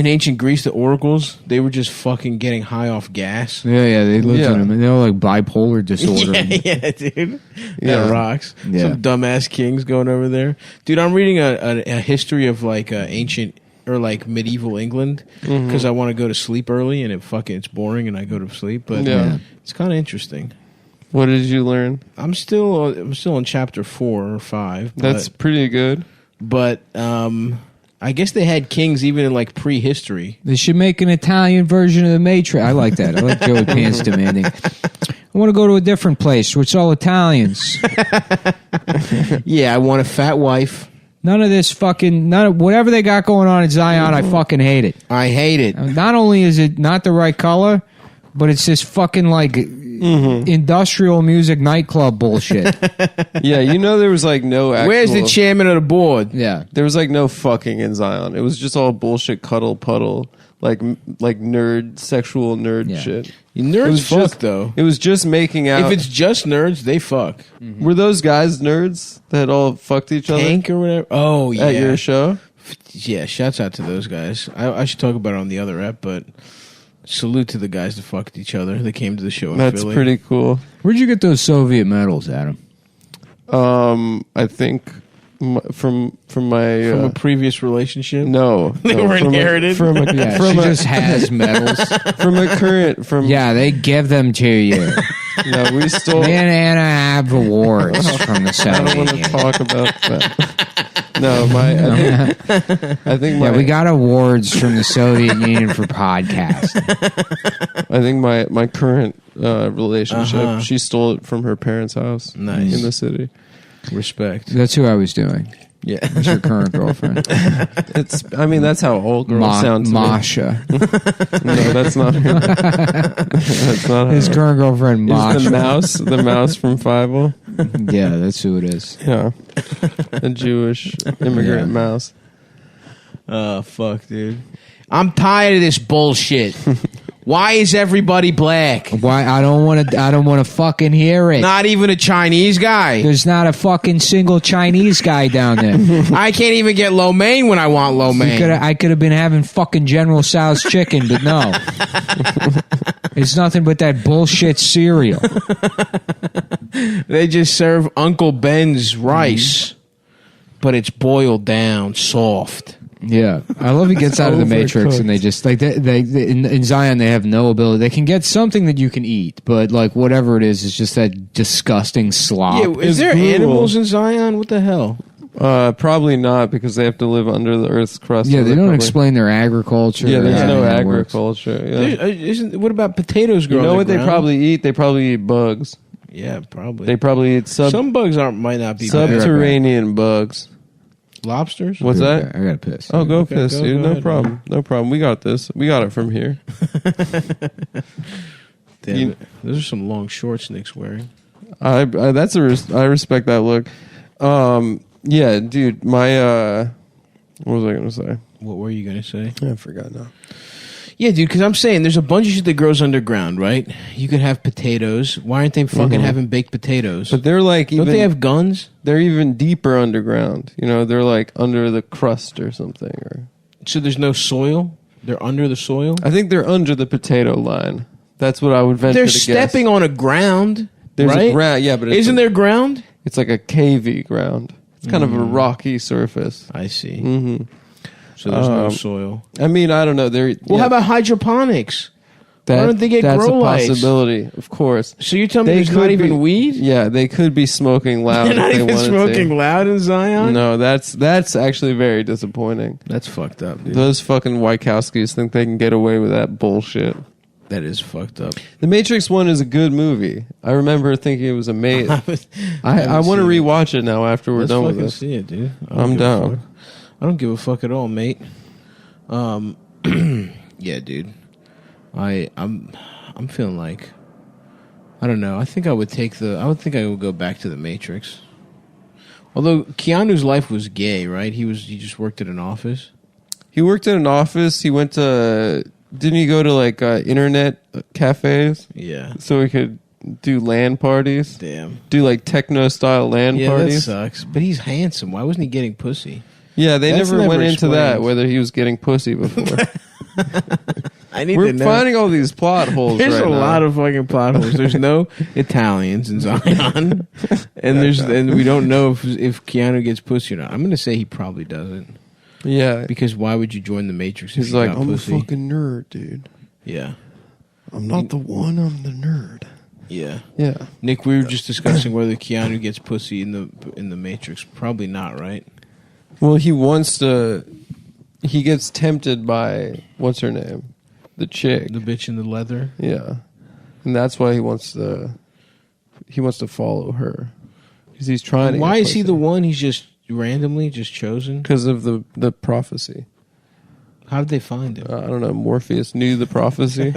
[SPEAKER 2] ancient Greece, the oracles, they were just fucking getting high off gas.
[SPEAKER 8] Yeah, they lived in them. They were like bipolar disorder.
[SPEAKER 2] Yeah, dude.
[SPEAKER 3] Yeah.
[SPEAKER 2] That rocks.
[SPEAKER 8] Yeah.
[SPEAKER 2] Some dumbass kings going over there. Dude, I'm reading a history of like ancient or like medieval England because I want to go to sleep early and it's boring and I go to sleep. But it's kind of interesting.
[SPEAKER 3] What did you learn?
[SPEAKER 2] I'm still in chapter 4 or 5.
[SPEAKER 3] That's pretty good.
[SPEAKER 2] But I guess they had kings even in like prehistory.
[SPEAKER 8] They should make an Italian version of the Matrix. I like that. I like Joey Pants demanding. I want to go to a different place where it's all Italians.
[SPEAKER 2] Yeah, I want a fat wife.
[SPEAKER 8] None of this whatever they got going on in Zion, I fucking hate it.
[SPEAKER 2] I hate it.
[SPEAKER 8] Not only is it not the right color, but it's this fucking like industrial music nightclub bullshit.
[SPEAKER 3] Yeah, there was like no actual...
[SPEAKER 2] Where's the chairman of the board?
[SPEAKER 8] Yeah.
[SPEAKER 3] There was like no fucking in Zion. It was just all bullshit cuddle puddle. Like sexual nerd shit.
[SPEAKER 2] Nerds fuck, though.
[SPEAKER 3] It was just making out.
[SPEAKER 2] If it's just nerds, they fuck.
[SPEAKER 3] Were those guys nerds that all fucked each other?
[SPEAKER 2] Tank or whatever? Oh, yeah.
[SPEAKER 3] At your show?
[SPEAKER 2] Yeah, shouts out to those guys. I should talk about it on the other ep, but salute to the guys that fucked each other. They came to the show in
[SPEAKER 3] That's
[SPEAKER 2] Philly.
[SPEAKER 3] pretty cool.
[SPEAKER 8] Where'd you get those Soviet medals, Adam?
[SPEAKER 3] I think from my...
[SPEAKER 2] From a previous relationship?
[SPEAKER 3] No.
[SPEAKER 2] They were inherited?
[SPEAKER 3] From a,
[SPEAKER 8] Yeah,
[SPEAKER 3] from
[SPEAKER 8] she
[SPEAKER 3] a,
[SPEAKER 8] just has medals.
[SPEAKER 3] from a current... From,
[SPEAKER 8] Yeah, they give them to you.
[SPEAKER 3] No, we stole...
[SPEAKER 8] Me and Anna have awards from the
[SPEAKER 3] I
[SPEAKER 8] Soviet
[SPEAKER 3] don't want to
[SPEAKER 8] Union.
[SPEAKER 3] talk about that. No, I think my...
[SPEAKER 8] Yeah, we got awards from the Soviet Union for podcasting.
[SPEAKER 3] I think my current relationship, she stole it from her parents' house.
[SPEAKER 2] Nice.
[SPEAKER 3] In the city.
[SPEAKER 2] Respect.
[SPEAKER 8] That's who I was doing.
[SPEAKER 2] Yeah.
[SPEAKER 8] It's your current girlfriend.
[SPEAKER 3] That's how all girls sound to
[SPEAKER 8] Masha.
[SPEAKER 3] me. No, that's not her. That's not her.
[SPEAKER 8] His current girlfriend,
[SPEAKER 3] Is
[SPEAKER 8] Masha.
[SPEAKER 3] the mouse from Fievel.
[SPEAKER 8] Yeah, that's who it is.
[SPEAKER 3] Yeah. A Jewish immigrant mouse.
[SPEAKER 2] Oh, fuck, dude. I'm tired of this bullshit. Why is everybody black?
[SPEAKER 8] Why I don't want to fucking hear it.
[SPEAKER 2] Not even a Chinese guy.
[SPEAKER 8] There's not a fucking single Chinese guy down there.
[SPEAKER 2] I can't even get lo mein when I want lo mein.
[SPEAKER 8] I could have been having fucking General Tso's chicken, but no. It's nothing but that bullshit cereal.
[SPEAKER 2] They just serve Uncle Ben's rice, but it's boiled down soft.
[SPEAKER 8] Yeah, I love he gets out of the Matrix and they just like they in Zion they have no ability. They can get something that you can eat, but like whatever it is just that disgusting slop.
[SPEAKER 2] Yeah, is there animals in Zion? What the hell?
[SPEAKER 3] Probably not because they have to live under the Earth's crust.
[SPEAKER 8] Yeah,
[SPEAKER 3] so
[SPEAKER 8] they don't
[SPEAKER 3] probably,
[SPEAKER 8] explain their agriculture.
[SPEAKER 3] Yeah, there's no
[SPEAKER 8] how it works.
[SPEAKER 3] agriculture. Yeah.
[SPEAKER 2] What about potatoes growing?
[SPEAKER 3] You know what they
[SPEAKER 2] ground?
[SPEAKER 3] probably eat? They probably eat bugs.
[SPEAKER 2] Yeah, probably.
[SPEAKER 3] They probably eat
[SPEAKER 2] Some bugs might not be
[SPEAKER 3] subterranean bugs.
[SPEAKER 2] Lobsters.
[SPEAKER 3] What's that?
[SPEAKER 6] I gotta piss.
[SPEAKER 3] Oh, go piss,
[SPEAKER 2] go
[SPEAKER 3] dude. No
[SPEAKER 2] ahead,
[SPEAKER 3] problem. No problem. We got this. We got it from here.
[SPEAKER 2] Damn it. Those are some long shorts Nick's wearing.
[SPEAKER 3] I respect that look. Yeah, dude. My what was I gonna say?
[SPEAKER 2] What were you gonna say?
[SPEAKER 3] I forgot now.
[SPEAKER 2] Yeah, dude, because I'm saying there's a bunch of shit that grows underground, right? You could have potatoes. Why aren't they fucking having baked potatoes?
[SPEAKER 3] But they're like
[SPEAKER 2] Don't they have guns?
[SPEAKER 3] They're even deeper underground. You know, they're like under the crust or something. Or
[SPEAKER 2] So there's no soil? They're under the soil?
[SPEAKER 3] I think they're under the potato line. That's what I would venture
[SPEAKER 2] They're
[SPEAKER 3] to guess.
[SPEAKER 2] stepping on a ground,
[SPEAKER 3] There's
[SPEAKER 2] right?
[SPEAKER 3] a ground, yeah, but
[SPEAKER 2] Isn't there ground?
[SPEAKER 3] It's like a cavey ground. It's kind of a rocky surface.
[SPEAKER 2] I see.
[SPEAKER 3] Mm-hmm.
[SPEAKER 2] So there's no soil.
[SPEAKER 3] I mean, I don't know.
[SPEAKER 2] Well, how about hydroponics? Why don't they get
[SPEAKER 3] that's
[SPEAKER 2] grow
[SPEAKER 3] a
[SPEAKER 2] lights?
[SPEAKER 3] possibility, of course.
[SPEAKER 2] So you're telling me
[SPEAKER 3] They
[SPEAKER 2] there's not
[SPEAKER 3] could
[SPEAKER 2] even
[SPEAKER 3] be-
[SPEAKER 2] weed?
[SPEAKER 3] Yeah, they could be smoking loud.
[SPEAKER 2] They're not
[SPEAKER 3] if they
[SPEAKER 2] even
[SPEAKER 3] wanted
[SPEAKER 2] smoking
[SPEAKER 3] to.
[SPEAKER 2] loud in Zion?
[SPEAKER 3] No, that's actually very disappointing.
[SPEAKER 2] That's fucked up, dude.
[SPEAKER 3] Those fucking Wachowskis think they can get away with that bullshit.
[SPEAKER 2] That is fucked up.
[SPEAKER 3] The Matrix 1 is a good movie. I remember thinking it was amazing. I want to rewatch it now after we're
[SPEAKER 2] Let's
[SPEAKER 3] done with
[SPEAKER 2] fucking
[SPEAKER 3] this.
[SPEAKER 2] see it, dude.
[SPEAKER 3] I'm down.
[SPEAKER 2] I don't give a fuck at all, mate. Yeah, dude. I'm feeling like I don't know. I think I would go back to the Matrix. Although Keanu's life was gay, right? He just worked at an office.
[SPEAKER 3] He worked at an office. He went to. Didn't he go to like internet cafes?
[SPEAKER 2] Yeah.
[SPEAKER 3] So he could do LAN parties.
[SPEAKER 2] Damn.
[SPEAKER 3] Do like techno style LAN
[SPEAKER 2] Yeah,
[SPEAKER 3] parties.
[SPEAKER 2] that sucks. But he's handsome. Why wasn't he getting pussy?
[SPEAKER 3] Yeah, they
[SPEAKER 2] That's
[SPEAKER 3] never went
[SPEAKER 2] never
[SPEAKER 3] into that
[SPEAKER 2] explained.
[SPEAKER 3] whether he was getting pussy before.
[SPEAKER 2] I need
[SPEAKER 3] We're
[SPEAKER 2] to know.
[SPEAKER 3] finding all these plot holes.
[SPEAKER 2] There's
[SPEAKER 3] right
[SPEAKER 2] a
[SPEAKER 3] now.
[SPEAKER 2] lot of fucking plot holes. There's no Italians in Zion, and we don't know if Keanu gets pussy or not. I'm gonna say he probably doesn't.
[SPEAKER 3] Yeah,
[SPEAKER 2] Because why would you join the Matrix?
[SPEAKER 3] he's
[SPEAKER 2] if you
[SPEAKER 3] like,
[SPEAKER 2] got
[SPEAKER 3] I'm
[SPEAKER 2] pussy?
[SPEAKER 3] a fucking nerd, dude.
[SPEAKER 2] Yeah,
[SPEAKER 3] I'm not the one. I'm the nerd.
[SPEAKER 2] yeah.
[SPEAKER 3] Yeah.
[SPEAKER 2] Nick, we were just discussing whether Keanu gets pussy in the Matrix. Probably not, right?
[SPEAKER 3] Well, he wants to. He gets tempted by what's her name, the chick.
[SPEAKER 2] The bitch in the leather.
[SPEAKER 3] Yeah, and that's why he wants to. He wants to follow her because he's trying to.
[SPEAKER 2] Why is he the one? He's just randomly just chosen.
[SPEAKER 3] Because of the prophecy.
[SPEAKER 2] How did they find him?
[SPEAKER 3] I don't know. Morpheus knew the prophecy.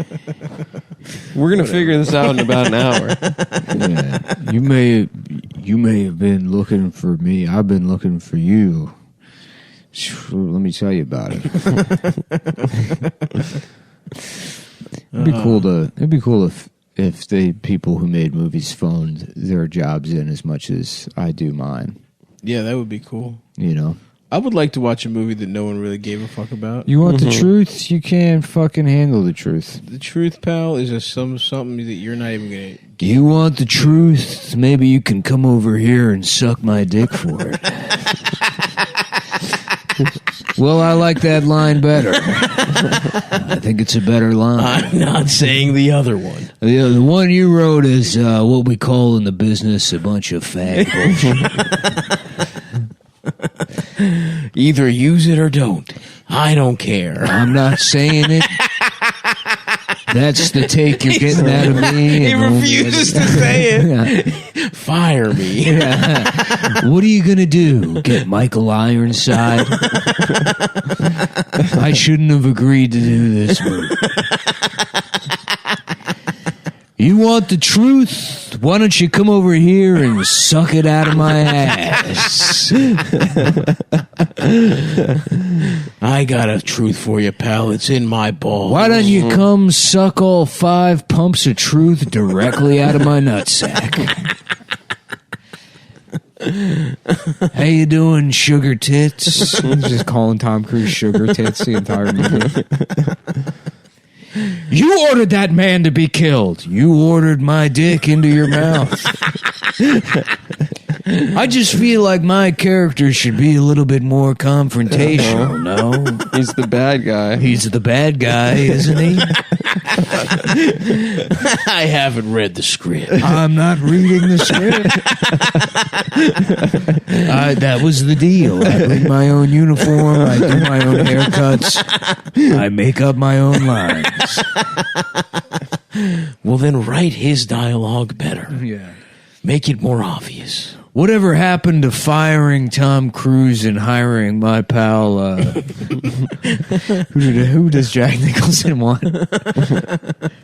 [SPEAKER 3] We're gonna figure this out in about an hour.
[SPEAKER 8] Yeah. You may have been looking for me. I've been looking for you. Let me tell you about it. It'd be cool if the people who made movies phoned their jobs in as much as I do mine.
[SPEAKER 2] Yeah, that would be cool.
[SPEAKER 8] You know,
[SPEAKER 2] I would like to watch a movie that no one really gave a fuck about.
[SPEAKER 8] you want the truth, you can't fucking handle the truth.
[SPEAKER 2] The truth, pal, is something that you're not even gonna.
[SPEAKER 8] You want the truth? Maybe you can come over here and suck my dick for it. Well, I like that line better. I think it's a better line.
[SPEAKER 2] I'm not saying the other one.
[SPEAKER 8] The one you wrote is what we call in the business a bunch of fag bullshit.
[SPEAKER 2] Either use it or don't. I don't care.
[SPEAKER 8] I'm not saying it. That's the take you're getting out of me.
[SPEAKER 2] He refuses to say it. Fire me.
[SPEAKER 8] Yeah. What are you going to do? Get Michael Ironside? I shouldn't have agreed to do this movie. You want the truth? Why don't you come over here and suck it out of my ass?
[SPEAKER 2] I got a truth for you, pal. It's in my balls.
[SPEAKER 8] Why don't you come suck all 5 pumps of truth directly out of my nutsack? How you doing, sugar tits? He's just calling Tom Cruise sugar tits the entire movie. You ordered that man to be killed. You ordered my dick into your mouth. I just feel like my character should be a little bit more confrontational, no?
[SPEAKER 3] He's the bad guy.
[SPEAKER 8] He's the bad guy, isn't he?
[SPEAKER 2] I haven't read the script.
[SPEAKER 8] I'm not reading the script. That was the deal. I bring my own uniform. I do my own haircuts. I make up my own lines.
[SPEAKER 2] Well, then write his dialogue better.
[SPEAKER 8] Yeah.
[SPEAKER 2] Make it more obvious.
[SPEAKER 8] Whatever happened to firing Tom Cruise and hiring my pal? Who does Jack Nicholson want?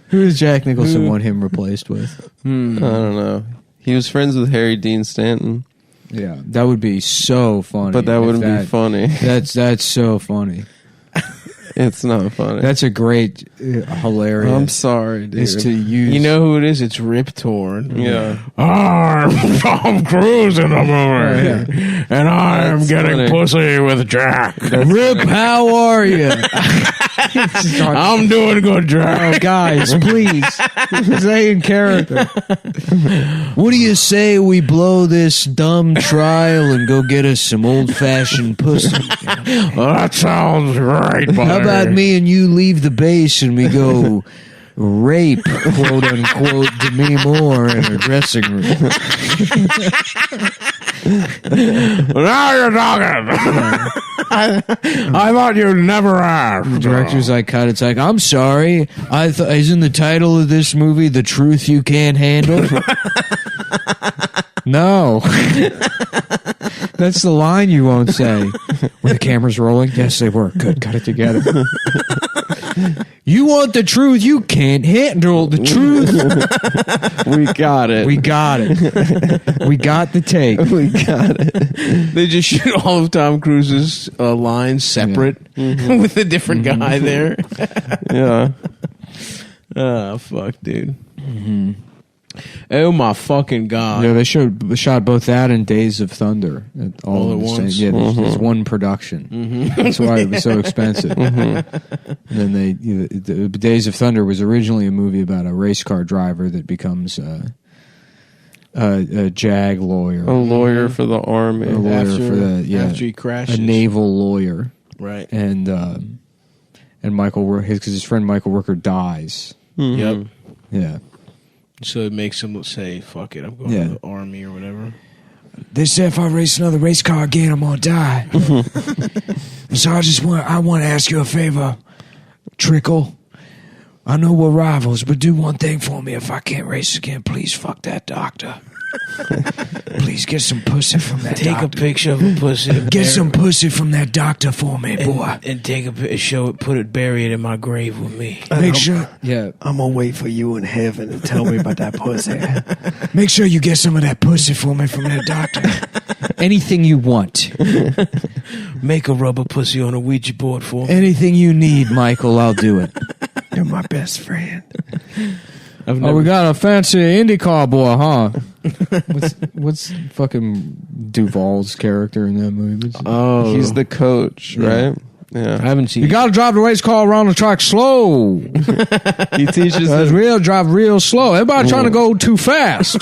[SPEAKER 8] Who does Jack Nicholson want him replaced with?
[SPEAKER 3] I don't know. He was friends with Harry Dean Stanton.
[SPEAKER 8] Yeah, that would be so funny.
[SPEAKER 3] But that wouldn't be funny.
[SPEAKER 8] That's so funny.
[SPEAKER 3] It's not funny.
[SPEAKER 8] That's a great, hilarious.
[SPEAKER 3] I'm sorry, dude.
[SPEAKER 8] Is to use.
[SPEAKER 2] You know who it is? It's Rip Torn.
[SPEAKER 3] Yeah.
[SPEAKER 2] I'm Tom Cruise in the movie, and I'm getting pussy with Jack.
[SPEAKER 8] Rip, how are you?
[SPEAKER 2] I'm doing good, Jack.
[SPEAKER 8] Oh, guys, please, stay in character. What do you say we blow this dumb trial and go get us some old-fashioned pussy?
[SPEAKER 2] Well, that sounds great, buddy.
[SPEAKER 8] How about me and you leave the base and we go rape, quote unquote, Demi Moore in her dressing room?
[SPEAKER 2] Now you're talking. I thought you'd never ask.
[SPEAKER 8] The director's like, cut. It's like, I'm sorry. Isn't the title of this movie The Truth You Can't Handle? No. That's the line you won't say. Were the cameras rolling? Yes, they were. Good. Cut it together. You want the truth? You can't handle the truth.
[SPEAKER 3] We got it.
[SPEAKER 8] We got it. We got the take.
[SPEAKER 3] We got it.
[SPEAKER 2] They just shoot all of Tom Cruise's lines separate with a different guy there.
[SPEAKER 3] Yeah.
[SPEAKER 2] Oh, fuck, dude. Oh, my fucking God.
[SPEAKER 8] Yeah, they shot both that and Days of Thunder all
[SPEAKER 2] at
[SPEAKER 8] the
[SPEAKER 2] once?
[SPEAKER 8] Same. Yeah, there's one production. That's why it was so expensive. And then the Days of Thunder was originally a movie about a race car driver that becomes a JAG lawyer.
[SPEAKER 3] A lawyer for the army.
[SPEAKER 8] A lawyer
[SPEAKER 2] after he crashes.
[SPEAKER 8] a naval lawyer.
[SPEAKER 2] Right.
[SPEAKER 8] And Michael, because his friend Michael Rooker dies.
[SPEAKER 2] Yep.
[SPEAKER 8] Yeah.
[SPEAKER 2] So it makes him say, fuck it, I'm going to the army or whatever.
[SPEAKER 8] They say if I race another race car again, I'm going to die. So I want to ask you a favor, Trickle. I know we're rivals, but do one thing for me. If I can't race again, please fuck that doctor. Please get some pussy from that
[SPEAKER 2] Take
[SPEAKER 8] doctor.
[SPEAKER 2] a picture of a pussy.
[SPEAKER 8] Get some pussy from that doctor for me, boy.
[SPEAKER 2] And take bury it in my grave with me.
[SPEAKER 8] Make sure. Yeah.
[SPEAKER 9] I'm gonna wait for you in heaven to tell me about that pussy.
[SPEAKER 8] Make sure you get some of that pussy for me from that doctor. Anything you want.
[SPEAKER 2] Make a rubber pussy on a Ouija board for me.
[SPEAKER 8] Anything you need, Michael, I'll do it.
[SPEAKER 9] You're my best friend.
[SPEAKER 8] We got a fancy IndyCar boy, huh? What's fucking Duvall's character in that movie?
[SPEAKER 2] Oh,
[SPEAKER 3] He's the coach, right? Yeah.
[SPEAKER 2] I haven't seen.
[SPEAKER 8] You got to drive the race car around the track slow.
[SPEAKER 3] He teaches
[SPEAKER 8] Drive real slow. Everybody trying to go too fast.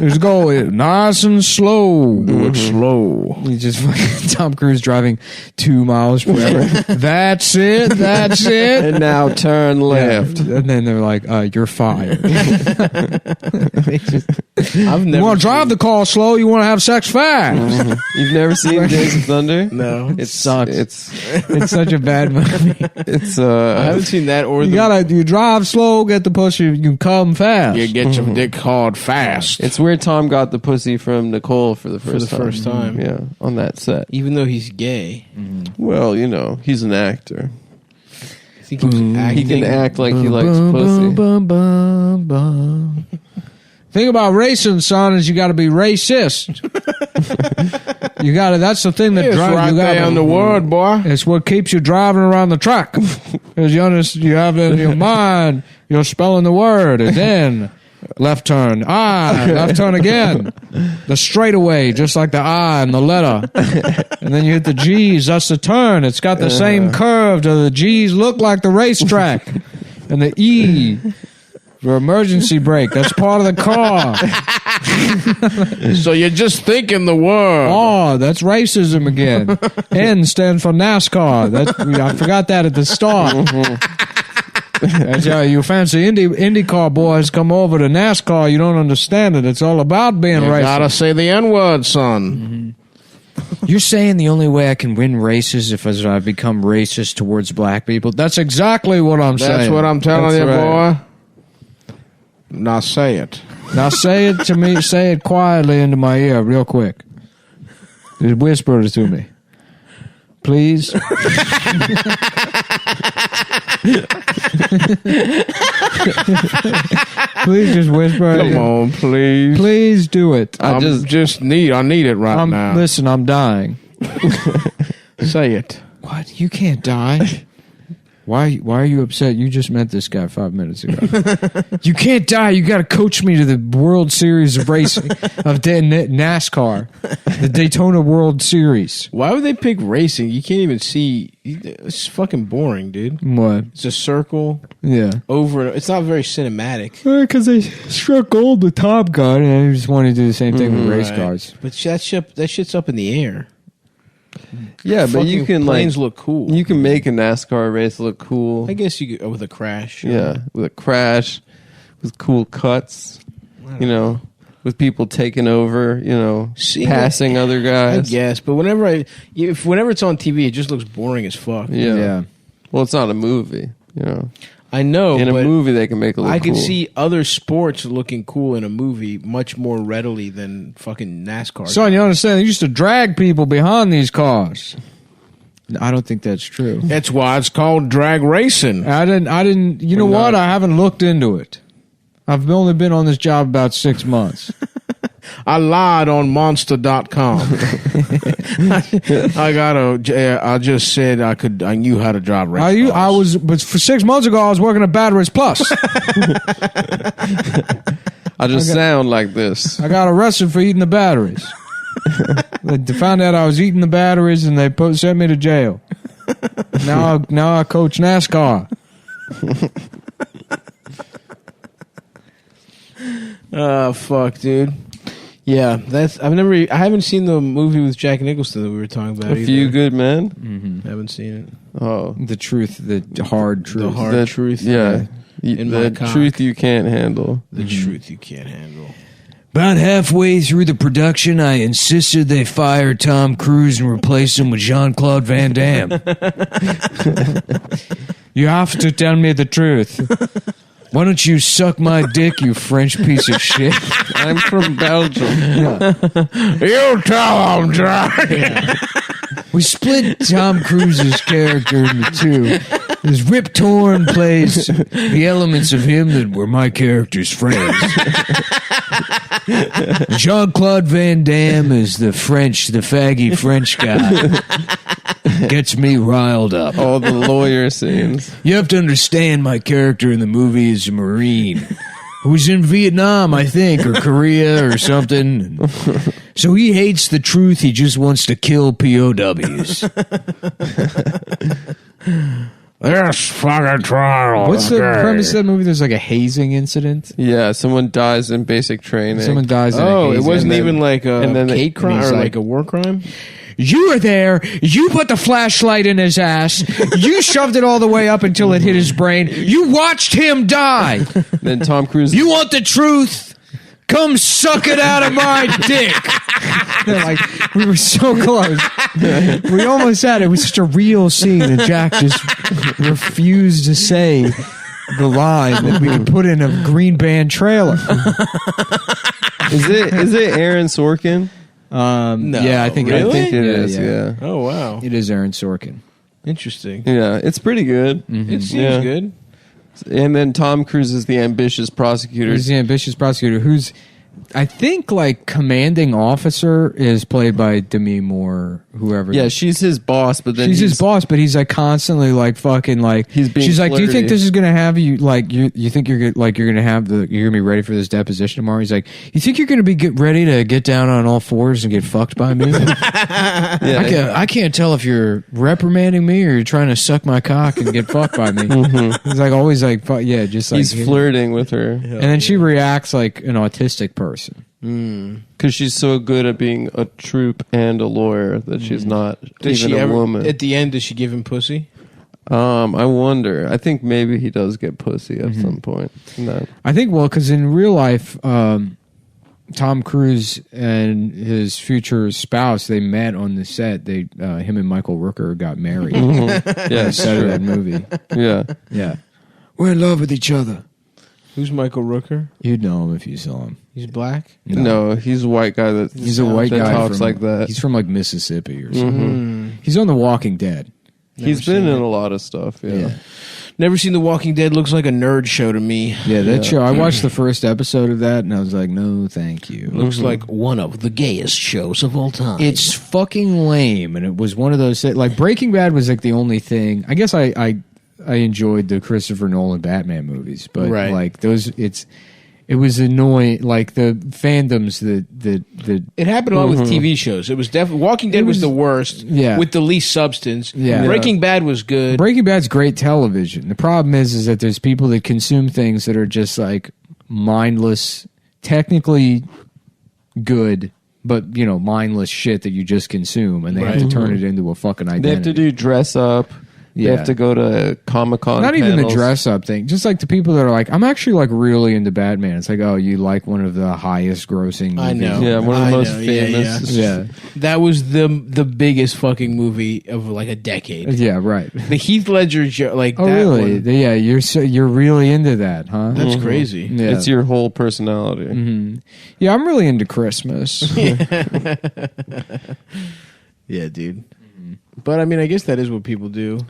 [SPEAKER 8] Just go nice and slow.
[SPEAKER 2] Do it slow.
[SPEAKER 8] You just fucking Tom Cruise driving 2 miles per hour. That's it. That's it.
[SPEAKER 3] and now turn left.
[SPEAKER 8] And then they're like, "You're fired."
[SPEAKER 2] I've never.
[SPEAKER 8] You want to drive the car slow? You want to have sex fast?
[SPEAKER 3] You've never seen Days of Thunder?
[SPEAKER 2] No.
[SPEAKER 8] It sucks.
[SPEAKER 3] It's
[SPEAKER 8] such a bad movie.
[SPEAKER 3] it's
[SPEAKER 2] I haven't seen that or
[SPEAKER 8] You drive slow, get the pussy, you come fast.
[SPEAKER 2] You get your dick hard fast.
[SPEAKER 3] it's where Tom got the pussy from Nicole for the first time. Yeah, on that set.
[SPEAKER 2] Even though he's gay.
[SPEAKER 3] Well, you know, he's an actor.
[SPEAKER 2] I think he was acting.
[SPEAKER 3] He can act like he likes pussy.
[SPEAKER 8] thing about racing, son, is you got to be racist. You got to. That's the thing that
[SPEAKER 2] It's
[SPEAKER 8] drives
[SPEAKER 2] right
[SPEAKER 8] you.
[SPEAKER 2] there on the word, boy.
[SPEAKER 8] It's what keeps you driving around the track. Because you have in your mind, you're spelling the word, and then left turn, left turn again. The straightaway, just like the I and the letter. And then you hit the G's, that's the turn. It's got the same curve. The G's look like the racetrack. And the E for emergency brake, that's part of the car.
[SPEAKER 2] So you're just thinking the word.
[SPEAKER 8] Oh, that's racism again. N stands for NASCAR. I forgot that at the start. That's how you fancy IndyCar boys come over to NASCAR. You don't understand it. It's all about being racist.
[SPEAKER 2] You gotta say the N-word, son.
[SPEAKER 8] You're saying the only way I can win races is if I become racist towards black people? That's exactly what I'm saying.
[SPEAKER 2] That's what I'm telling you,
[SPEAKER 8] right.
[SPEAKER 2] boy. Now say it.
[SPEAKER 8] Now say it to me. Say it quietly into my ear real quick. Just whisper it to me. Please. Please just whisper.
[SPEAKER 2] Come on, please.
[SPEAKER 8] Please do it.
[SPEAKER 2] I need it right now.
[SPEAKER 8] Listen, I'm dying.
[SPEAKER 2] Say it.
[SPEAKER 8] What? You can't die. Why are you upset? You just met this guy 5 minutes ago. You can't die. You got to coach me to the World Series of racing of NASCAR, the Daytona World Series.
[SPEAKER 2] Why would they pick racing? You can't even see. It's fucking boring, dude.
[SPEAKER 8] What?
[SPEAKER 2] It's a circle.
[SPEAKER 8] Yeah.
[SPEAKER 2] Over. It's not very cinematic.
[SPEAKER 8] Because they struck gold with Top Gun, and I just want to do the same thing with race cars.
[SPEAKER 2] But that shit's up in the air.
[SPEAKER 3] Yeah, but you can
[SPEAKER 2] planes look cool.
[SPEAKER 3] You can make a NASCAR race look cool.
[SPEAKER 2] I guess you could with a crash.
[SPEAKER 3] Yeah, with a crash, with cool cuts. You know, with people taking over. You know, passing other guys.
[SPEAKER 2] I guess, but whenever it's on TV, it just looks boring as fuck.
[SPEAKER 3] Yeah. Well, it's not a movie. You know.
[SPEAKER 2] I know.
[SPEAKER 3] In a movie, they can make it look cool.
[SPEAKER 2] I can see other sports looking cool in a movie much more readily than fucking NASCAR.
[SPEAKER 8] Son, you understand? They used to drag people behind these cars. I don't think that's true.
[SPEAKER 2] That's why it's called drag racing.
[SPEAKER 8] I didn't. You know what? I haven't looked into it. I've only been on this job about 6 months.
[SPEAKER 2] I lied on Monster.com. I just said I knew how to drive race cars.
[SPEAKER 8] But for 6 months ago, I was working at Batteries Plus.
[SPEAKER 3] I just sound like this.
[SPEAKER 8] I got arrested for eating the batteries. They found out I was eating the batteries, and they sent me to jail. Now I coach NASCAR.
[SPEAKER 2] Oh fuck, dude. Yeah, I haven't seen the movie with Jack Nicholson that we were talking about.
[SPEAKER 3] A Few Good Men.
[SPEAKER 2] Mm-hmm. Haven't seen it.
[SPEAKER 3] Oh,
[SPEAKER 8] the truth, the hard truth,
[SPEAKER 2] the hard truth.
[SPEAKER 3] Yeah, the truth you can't handle.
[SPEAKER 2] The truth you can't handle.
[SPEAKER 8] About halfway through the production, I insisted they fire Tom Cruise and replace him with Jean-Claude Van Damme. You have to tell me the truth. Why don't you suck my dick, you French piece of shit?
[SPEAKER 3] I'm from Belgium.
[SPEAKER 2] You tell him, Jack.
[SPEAKER 8] Yeah. We split Tom Cruise's character into two. As Rip Torn plays the elements of him that were my character's friends. Jean-Claude Van Damme is the faggy French guy. Gets me riled up.
[SPEAKER 3] All the lawyer scenes.
[SPEAKER 8] You have to understand my character in the movie is a Marine who was in Vietnam, I think, or Korea or something. So he hates the truth. He just wants to kill POWs.
[SPEAKER 2] This fucking trial.
[SPEAKER 8] What's the premise of that movie? There's like a hazing incident.
[SPEAKER 3] Yeah, someone dies in basic training.
[SPEAKER 8] Someone dies in a hazing.
[SPEAKER 2] It wasn't even like a hate crime or
[SPEAKER 8] like
[SPEAKER 2] like a war crime?
[SPEAKER 8] You were there. You put the flashlight in his ass. You shoved it all the way up until it hit his brain. You watched him die.
[SPEAKER 3] Then Tom Cruise.
[SPEAKER 8] You want the truth? Come suck it out of my dick. Like, we were so close. We almost had it. It was just a real scene, and Jack just refused to say the line that we could put in a Green Band trailer.
[SPEAKER 3] Is it Aaron Sorkin?
[SPEAKER 8] No, yeah, I think
[SPEAKER 3] really?
[SPEAKER 8] it is. Yeah.
[SPEAKER 2] Oh wow,
[SPEAKER 8] it is Aaron Sorkin.
[SPEAKER 2] Interesting.
[SPEAKER 3] Yeah, it's pretty good.
[SPEAKER 2] It seems good.
[SPEAKER 3] And then Tom Cruise is the ambitious prosecutor.
[SPEAKER 8] He's the ambitious prosecutor who's, I think, like, commanding officer is played by Demi Moore, whoever.
[SPEAKER 3] Yeah, she's his boss, but then
[SPEAKER 8] she's his boss, but he's like constantly like fucking like.
[SPEAKER 3] He's being
[SPEAKER 8] she's like, do you think
[SPEAKER 3] flirty.
[SPEAKER 8] this is gonna have you like you think you're gonna have you're gonna be ready for this deposition tomorrow? He's like, you think you're gonna be ready to get down on all fours and get fucked by me? I can't tell if you're reprimanding me or you're trying to suck my cock and get fucked by me. He's like always like, yeah, just like
[SPEAKER 3] he's flirting with her.
[SPEAKER 8] and then she reacts like an autistic person.
[SPEAKER 3] Because she's so good at being a troop and a lawyer that she's not
[SPEAKER 2] Does
[SPEAKER 3] even
[SPEAKER 2] she
[SPEAKER 3] a
[SPEAKER 2] ever,
[SPEAKER 3] woman.
[SPEAKER 2] at the end, does she give him pussy?
[SPEAKER 3] I wonder. I think maybe he does get pussy at some point. In that.
[SPEAKER 8] I think because in real life, Tom Cruise and his future spouse, they met on the set. They him and Michael Rooker got married.
[SPEAKER 3] Yeah,
[SPEAKER 8] Set of that movie.
[SPEAKER 3] Yeah.
[SPEAKER 8] Yeah, we're in love with each other.
[SPEAKER 2] Who's Michael Rooker?
[SPEAKER 8] You'd know him if you saw him.
[SPEAKER 2] He's black?
[SPEAKER 3] No, he's a white guy that
[SPEAKER 8] He's a white
[SPEAKER 3] that
[SPEAKER 8] guy
[SPEAKER 3] talks
[SPEAKER 8] from,
[SPEAKER 3] like that.
[SPEAKER 8] He's from like Mississippi or something. He's on The Walking Dead.
[SPEAKER 3] He's been in a lot of stuff. Yeah.
[SPEAKER 2] Never seen The Walking Dead. Looks like a nerd show to me.
[SPEAKER 8] Yeah, that show. I watched the first episode of that, and I was like, no, thank you.
[SPEAKER 2] Looks like one of the gayest shows of all time.
[SPEAKER 8] It's fucking lame, and it was one of those like Breaking Bad was like the only thing. I guess I enjoyed the Christopher Nolan Batman movies, but
[SPEAKER 2] Right.
[SPEAKER 8] like those, it was annoying. Like the fandoms that
[SPEAKER 2] It happened a lot with TV shows. It was definitely Walking Dead was the worst.
[SPEAKER 8] Yeah.
[SPEAKER 2] with the least substance.
[SPEAKER 8] Yeah.
[SPEAKER 2] Breaking Bad was good.
[SPEAKER 8] Breaking Bad's great television. The problem is that there's people that consume things that are just like mindless, technically good, but mindless shit that you just consume, and they have to turn it into a fucking identity.
[SPEAKER 3] They have to do dress up. They
[SPEAKER 8] Yeah.
[SPEAKER 3] have to go to Comic-Con
[SPEAKER 8] Not even the
[SPEAKER 3] panels.
[SPEAKER 8] dress up thing. Just like the people that are like, I'm actually like really into Batman. It's like, oh, you like one of the highest grossing movies.
[SPEAKER 2] I know.
[SPEAKER 3] Yeah, one of the
[SPEAKER 2] I
[SPEAKER 3] most
[SPEAKER 2] know. Yeah,
[SPEAKER 3] famous.
[SPEAKER 8] Yeah.
[SPEAKER 2] That was the biggest fucking movie of like a decade.
[SPEAKER 8] Yeah, right.
[SPEAKER 2] The Heath Ledger like
[SPEAKER 8] Oh,
[SPEAKER 2] that
[SPEAKER 8] really?
[SPEAKER 2] one.
[SPEAKER 8] Yeah, you're really into that, huh?
[SPEAKER 2] That's crazy.
[SPEAKER 8] Yeah.
[SPEAKER 3] It's your whole personality.
[SPEAKER 8] Yeah, I'm really into Christmas.
[SPEAKER 2] Yeah, dude. But I mean, I guess that is what people do.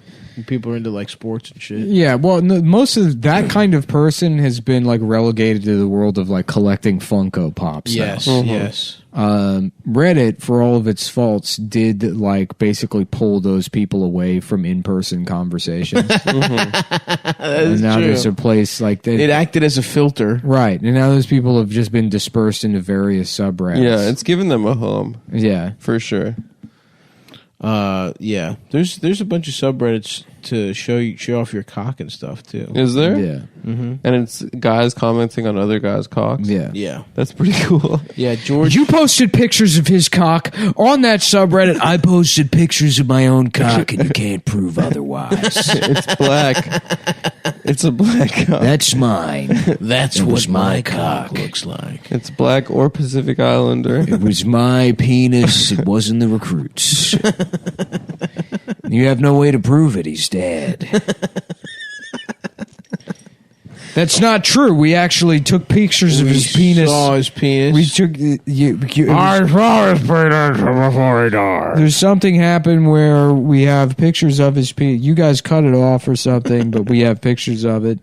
[SPEAKER 2] People are into like sports and shit.
[SPEAKER 8] Yeah, well, no, most of that kind of person has been like relegated to the world of like collecting Funko Pops. now.
[SPEAKER 2] Yes, yes.
[SPEAKER 8] Reddit, for all of its faults, did like basically pull those people away from in-person conversations. And now
[SPEAKER 2] true.
[SPEAKER 8] there's a place like that.
[SPEAKER 2] It acted as a filter.
[SPEAKER 8] Right, and now those people have just been dispersed into various subreddits.
[SPEAKER 3] Yeah, it's given them a home
[SPEAKER 8] yeah.
[SPEAKER 3] for sure.
[SPEAKER 2] Yeah. There's a bunch of subreddits to show off your cock and stuff too.
[SPEAKER 3] Is there?
[SPEAKER 8] Yeah.
[SPEAKER 3] And it's guys commenting on other guys' cocks.
[SPEAKER 8] Yeah.
[SPEAKER 2] Yeah.
[SPEAKER 3] That's pretty cool.
[SPEAKER 2] Yeah, George.
[SPEAKER 8] You posted pictures of his cock on that subreddit. I posted pictures of my own cock, and you can't prove otherwise.
[SPEAKER 3] It's black. It's a black cock.
[SPEAKER 8] That's mine.
[SPEAKER 2] That's
[SPEAKER 8] It
[SPEAKER 2] what
[SPEAKER 8] was
[SPEAKER 2] my
[SPEAKER 8] my
[SPEAKER 2] cock
[SPEAKER 8] cock.
[SPEAKER 2] looks like.
[SPEAKER 3] It's black or Pacific Islander.
[SPEAKER 8] It was my penis. It wasn't the recruits. You have no way to prove it. He's dead. That's not true. We actually took pictures of his penis.
[SPEAKER 2] Saw his penis.
[SPEAKER 8] We took.
[SPEAKER 9] I saw his penis before he died.
[SPEAKER 8] There's something happened where we have pictures of his penis. You guys cut it off or something, but we have pictures of it.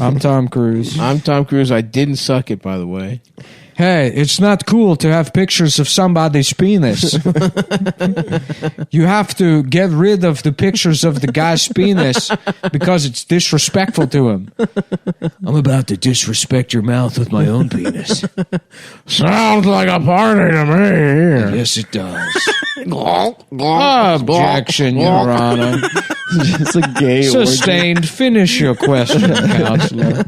[SPEAKER 8] I'm Tom Cruise.
[SPEAKER 2] I'm Tom Cruise. I didn't suck it, by the way.
[SPEAKER 8] Hey, it's not cool to have pictures of somebody's penis. You have to get rid of the pictures of the guy's penis because it's disrespectful to him. I'm about to disrespect your mouth with my own penis.
[SPEAKER 9] Sounds like a party to me.
[SPEAKER 8] Yes, it does. Objection, Your Honor.
[SPEAKER 3] It's a gay orgy.
[SPEAKER 8] Sustained. Finish your question, counselor.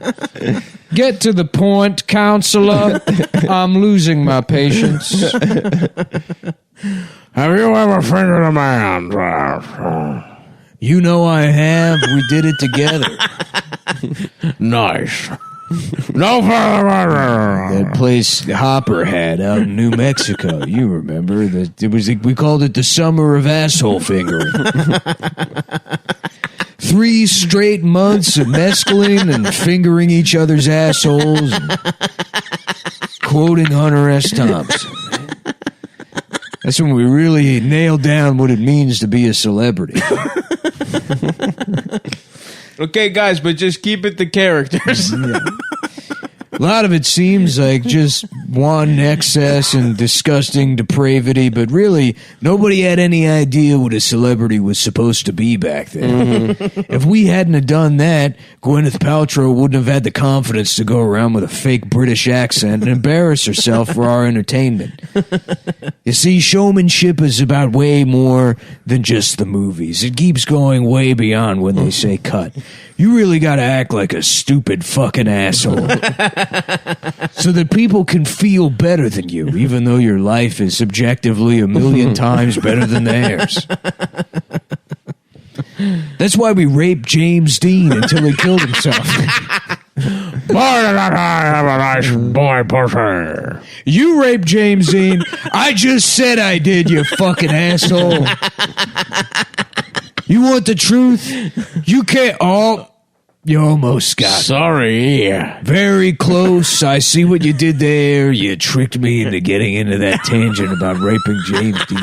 [SPEAKER 8] Get to the point, counselor. I'm losing my patience.
[SPEAKER 9] Have you ever fingered a man's ass?
[SPEAKER 8] You know I have. We did it together.
[SPEAKER 9] Nice. No further.
[SPEAKER 8] That place Hopper had out in New Mexico. You remember that? It was. We called it the summer of asshole fingering. 3 straight months of mescaline and fingering each other's assholes, and quoting Hunter S. Thompson. That's when we really nailed down what it means to be a celebrity.
[SPEAKER 2] Okay, guys, but just keep it the characters.
[SPEAKER 8] A lot of it seems like just wanton excess and disgusting depravity, but really, nobody had any idea what a celebrity was supposed to be back then. If we hadn't have done that, Gwyneth Paltrow wouldn't have had the confidence to go around with a fake British accent and embarrass herself for our entertainment. You see, showmanship is about way more than just the movies. It keeps going way beyond when they say cut. You really gotta act like a stupid fucking asshole. So that people can feel better than you, even though your life is subjectively a million times better than theirs. That's why we raped James Dean until he killed himself.
[SPEAKER 9] Boy, did I have a nice boy pussy.
[SPEAKER 8] You raped James Dean. I just said I did, you fucking asshole. You want the truth? You can't. Oh, you almost got it.
[SPEAKER 9] Sorry.
[SPEAKER 8] Very close. I see what you did there. You tricked me into getting into that tangent about raping James Dean.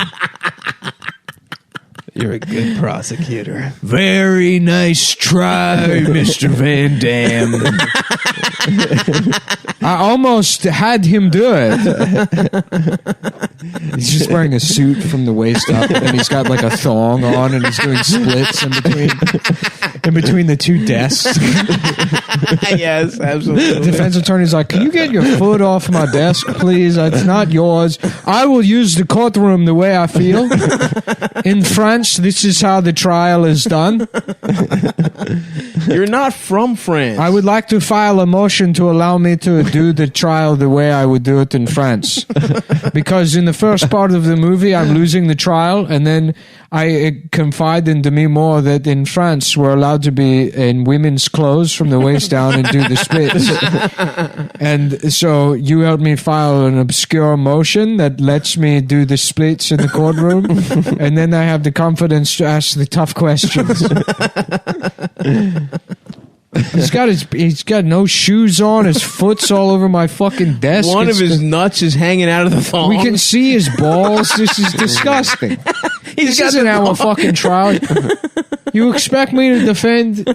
[SPEAKER 2] You're a good prosecutor.
[SPEAKER 8] Very nice try, Mr. Van Dam. I almost had him do it. He's just wearing a suit from the waist up, and he's got like a thong on, and he's doing splits in between the two desks.
[SPEAKER 2] Yes, absolutely.
[SPEAKER 8] The defense attorney's like, "Can you get your foot off my desk, please? It's not yours. I will use the courtroom the way I feel. In France, this is how the trial is done.
[SPEAKER 2] You're not from France.
[SPEAKER 8] I would like to file a motion to allow me to do the trial the way I would do it in France. Because in the first part of the movie, I'm losing the trial, and then I confide in Demi Moore that in France, we're allowed to be in women's clothes from the waist down and do the splits. And so you helped me file an obscure motion that lets me do the splits in the courtroom, and then I have the confidence to ask the tough questions. He's got no shoes on. His foot's all over my fucking desk.
[SPEAKER 2] One of his nuts is hanging out of the thong.
[SPEAKER 8] We can see his balls. This is disgusting. This isn't our fucking trial. You expect me to defend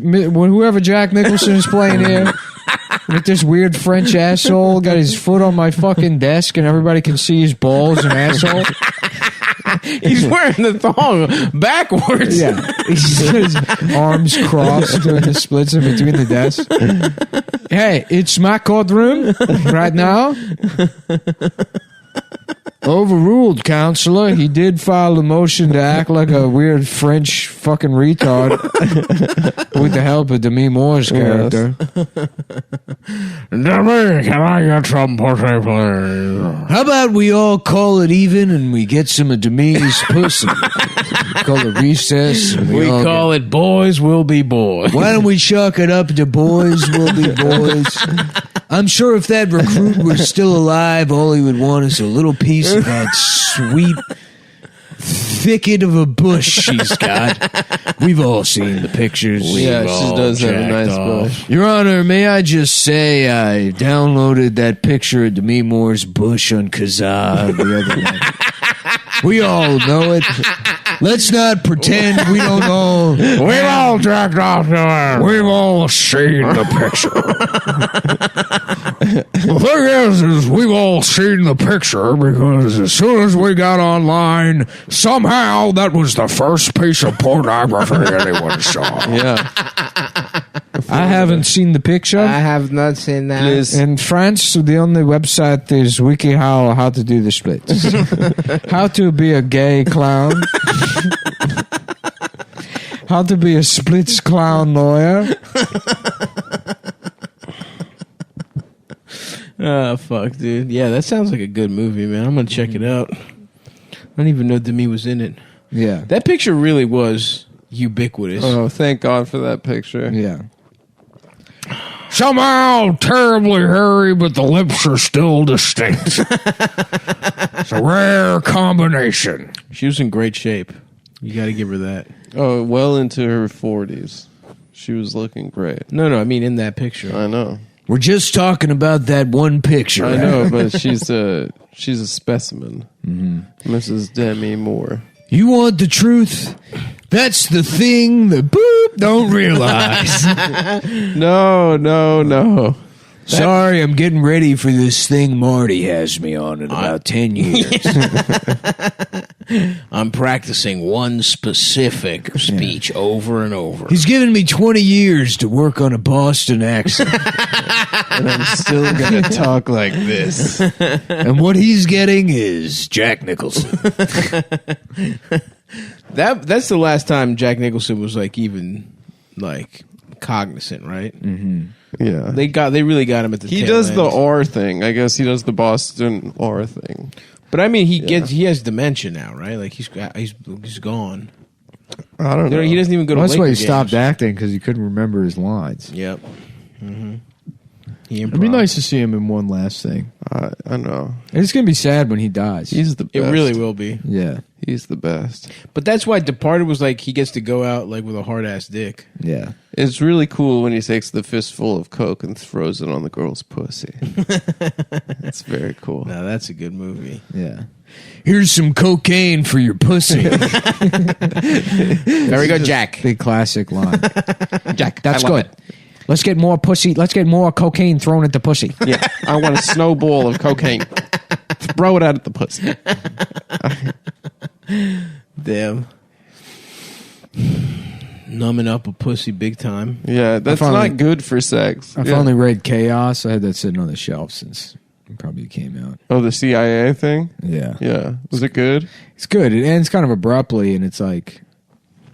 [SPEAKER 8] whoever Jack Nicholson is playing here with this weird French asshole got his foot on my fucking desk and everybody can see his balls and asshole?
[SPEAKER 2] He's wearing the thong backwards.
[SPEAKER 8] Yeah. He's got his arms crossed doing the splits in between the desks. Hey, it's my courtroom right now. Overruled, counselor. He did file a motion to act like a weird French fucking retard with the help of Demi Moore's character.
[SPEAKER 9] Demi, can I get some pussy, please?
[SPEAKER 8] How about we all call it even and we get some of Demi's pussy? Call it recess. And
[SPEAKER 2] We call it boys will be boys.
[SPEAKER 8] Why don't we chalk it up to boys will be boys? I'm sure if that recruit was still alive, all he would want is a little piece of that sweet thicket of a bush she's got. We've all seen the pictures.
[SPEAKER 3] Yeah, she does have a nice bush.
[SPEAKER 8] Your Honor, may I just say I downloaded that picture of Demi Moore's bush on Kazaa the other night. We all know it. Let's not pretend we don't know.
[SPEAKER 9] We've all jacked off to her. We've all seen the picture. The thing is we've all seen the picture because as soon as we got online, somehow that was the first piece of pornography anyone saw.
[SPEAKER 3] Yeah.
[SPEAKER 8] I haven't seen the picture.
[SPEAKER 2] I have not seen that.
[SPEAKER 3] Please.
[SPEAKER 8] In France, the only website is WikiHow, how to do the splits. How to be a gay clown. How to be a splits clown lawyer.
[SPEAKER 2] Oh, fuck, dude. Yeah, that sounds like a good movie, man. I'm going to check it out. I didn't even know Demi was in it.
[SPEAKER 8] Yeah.
[SPEAKER 2] That picture really was ubiquitous.
[SPEAKER 3] Oh, thank God for that picture.
[SPEAKER 8] Yeah.
[SPEAKER 9] Somehow terribly hairy, but the lips are still distinct. It's a rare combination.
[SPEAKER 2] She was in great shape. You got to give her that.
[SPEAKER 3] Oh, well into her 40s. She was looking great.
[SPEAKER 2] No, I mean in that picture.
[SPEAKER 3] I know.
[SPEAKER 8] We're just talking about that one picture.
[SPEAKER 3] I know, but she's a specimen. Mm-hmm. Mrs. Demi Moore.
[SPEAKER 8] You want the truth? That's the thing the boop don't realize.
[SPEAKER 3] No.
[SPEAKER 8] Sorry, I'm getting ready for this thing Marty has me on in about 10 years.
[SPEAKER 2] I'm practicing one specific speech over and over.
[SPEAKER 8] He's given me 20 years to work on a Boston accent. And I'm still going to talk like this. And what he's getting is Jack Nicholson.
[SPEAKER 2] That's the last time Jack Nicholson was like even like cognizant, right?
[SPEAKER 3] Mm-hmm. Yeah,
[SPEAKER 2] they really got him at the.
[SPEAKER 3] He
[SPEAKER 2] tail
[SPEAKER 3] does
[SPEAKER 2] end.
[SPEAKER 3] the R thing. I guess he does the Boston R thing.
[SPEAKER 2] But I mean, he has dementia now, right? Like he's gone.
[SPEAKER 3] I don't know.
[SPEAKER 2] He doesn't even go to.
[SPEAKER 8] Well, that's why he
[SPEAKER 2] Laker
[SPEAKER 8] stopped
[SPEAKER 2] games.
[SPEAKER 8] acting, because he couldn't remember his lines.
[SPEAKER 2] Yep. Mm-hmm.
[SPEAKER 8] It'd be nice to see him in one last thing.
[SPEAKER 3] I know.
[SPEAKER 8] It's going to be sad when he dies.
[SPEAKER 3] He's the best.
[SPEAKER 2] It really will be.
[SPEAKER 8] Yeah.
[SPEAKER 3] He's the best.
[SPEAKER 2] But that's why Departed was like he gets to go out like with a hard ass dick.
[SPEAKER 8] Yeah.
[SPEAKER 3] It's really cool when he takes the fistful of coke and throws it on the girl's pussy. It's very cool.
[SPEAKER 2] Now that's a good movie.
[SPEAKER 8] Yeah. Here's some cocaine for your pussy.
[SPEAKER 2] Very good, Jack.
[SPEAKER 8] Big classic line.
[SPEAKER 2] Jack,
[SPEAKER 8] That's good. Let's get more pussy. Let's get more cocaine thrown at the pussy.
[SPEAKER 3] Yeah, I want a snowball of cocaine. Throw it out at the pussy.
[SPEAKER 2] Damn. Numbing up a pussy big time.
[SPEAKER 3] Yeah, that's
[SPEAKER 8] finally-
[SPEAKER 3] not good for sex.
[SPEAKER 8] I finally read Chaos. I had that sitting on the shelf since it probably came out.
[SPEAKER 3] Oh, the CIA thing?
[SPEAKER 8] Yeah.
[SPEAKER 3] Yeah. Was it good?
[SPEAKER 8] It's good. It ends kind of abruptly, and it's like,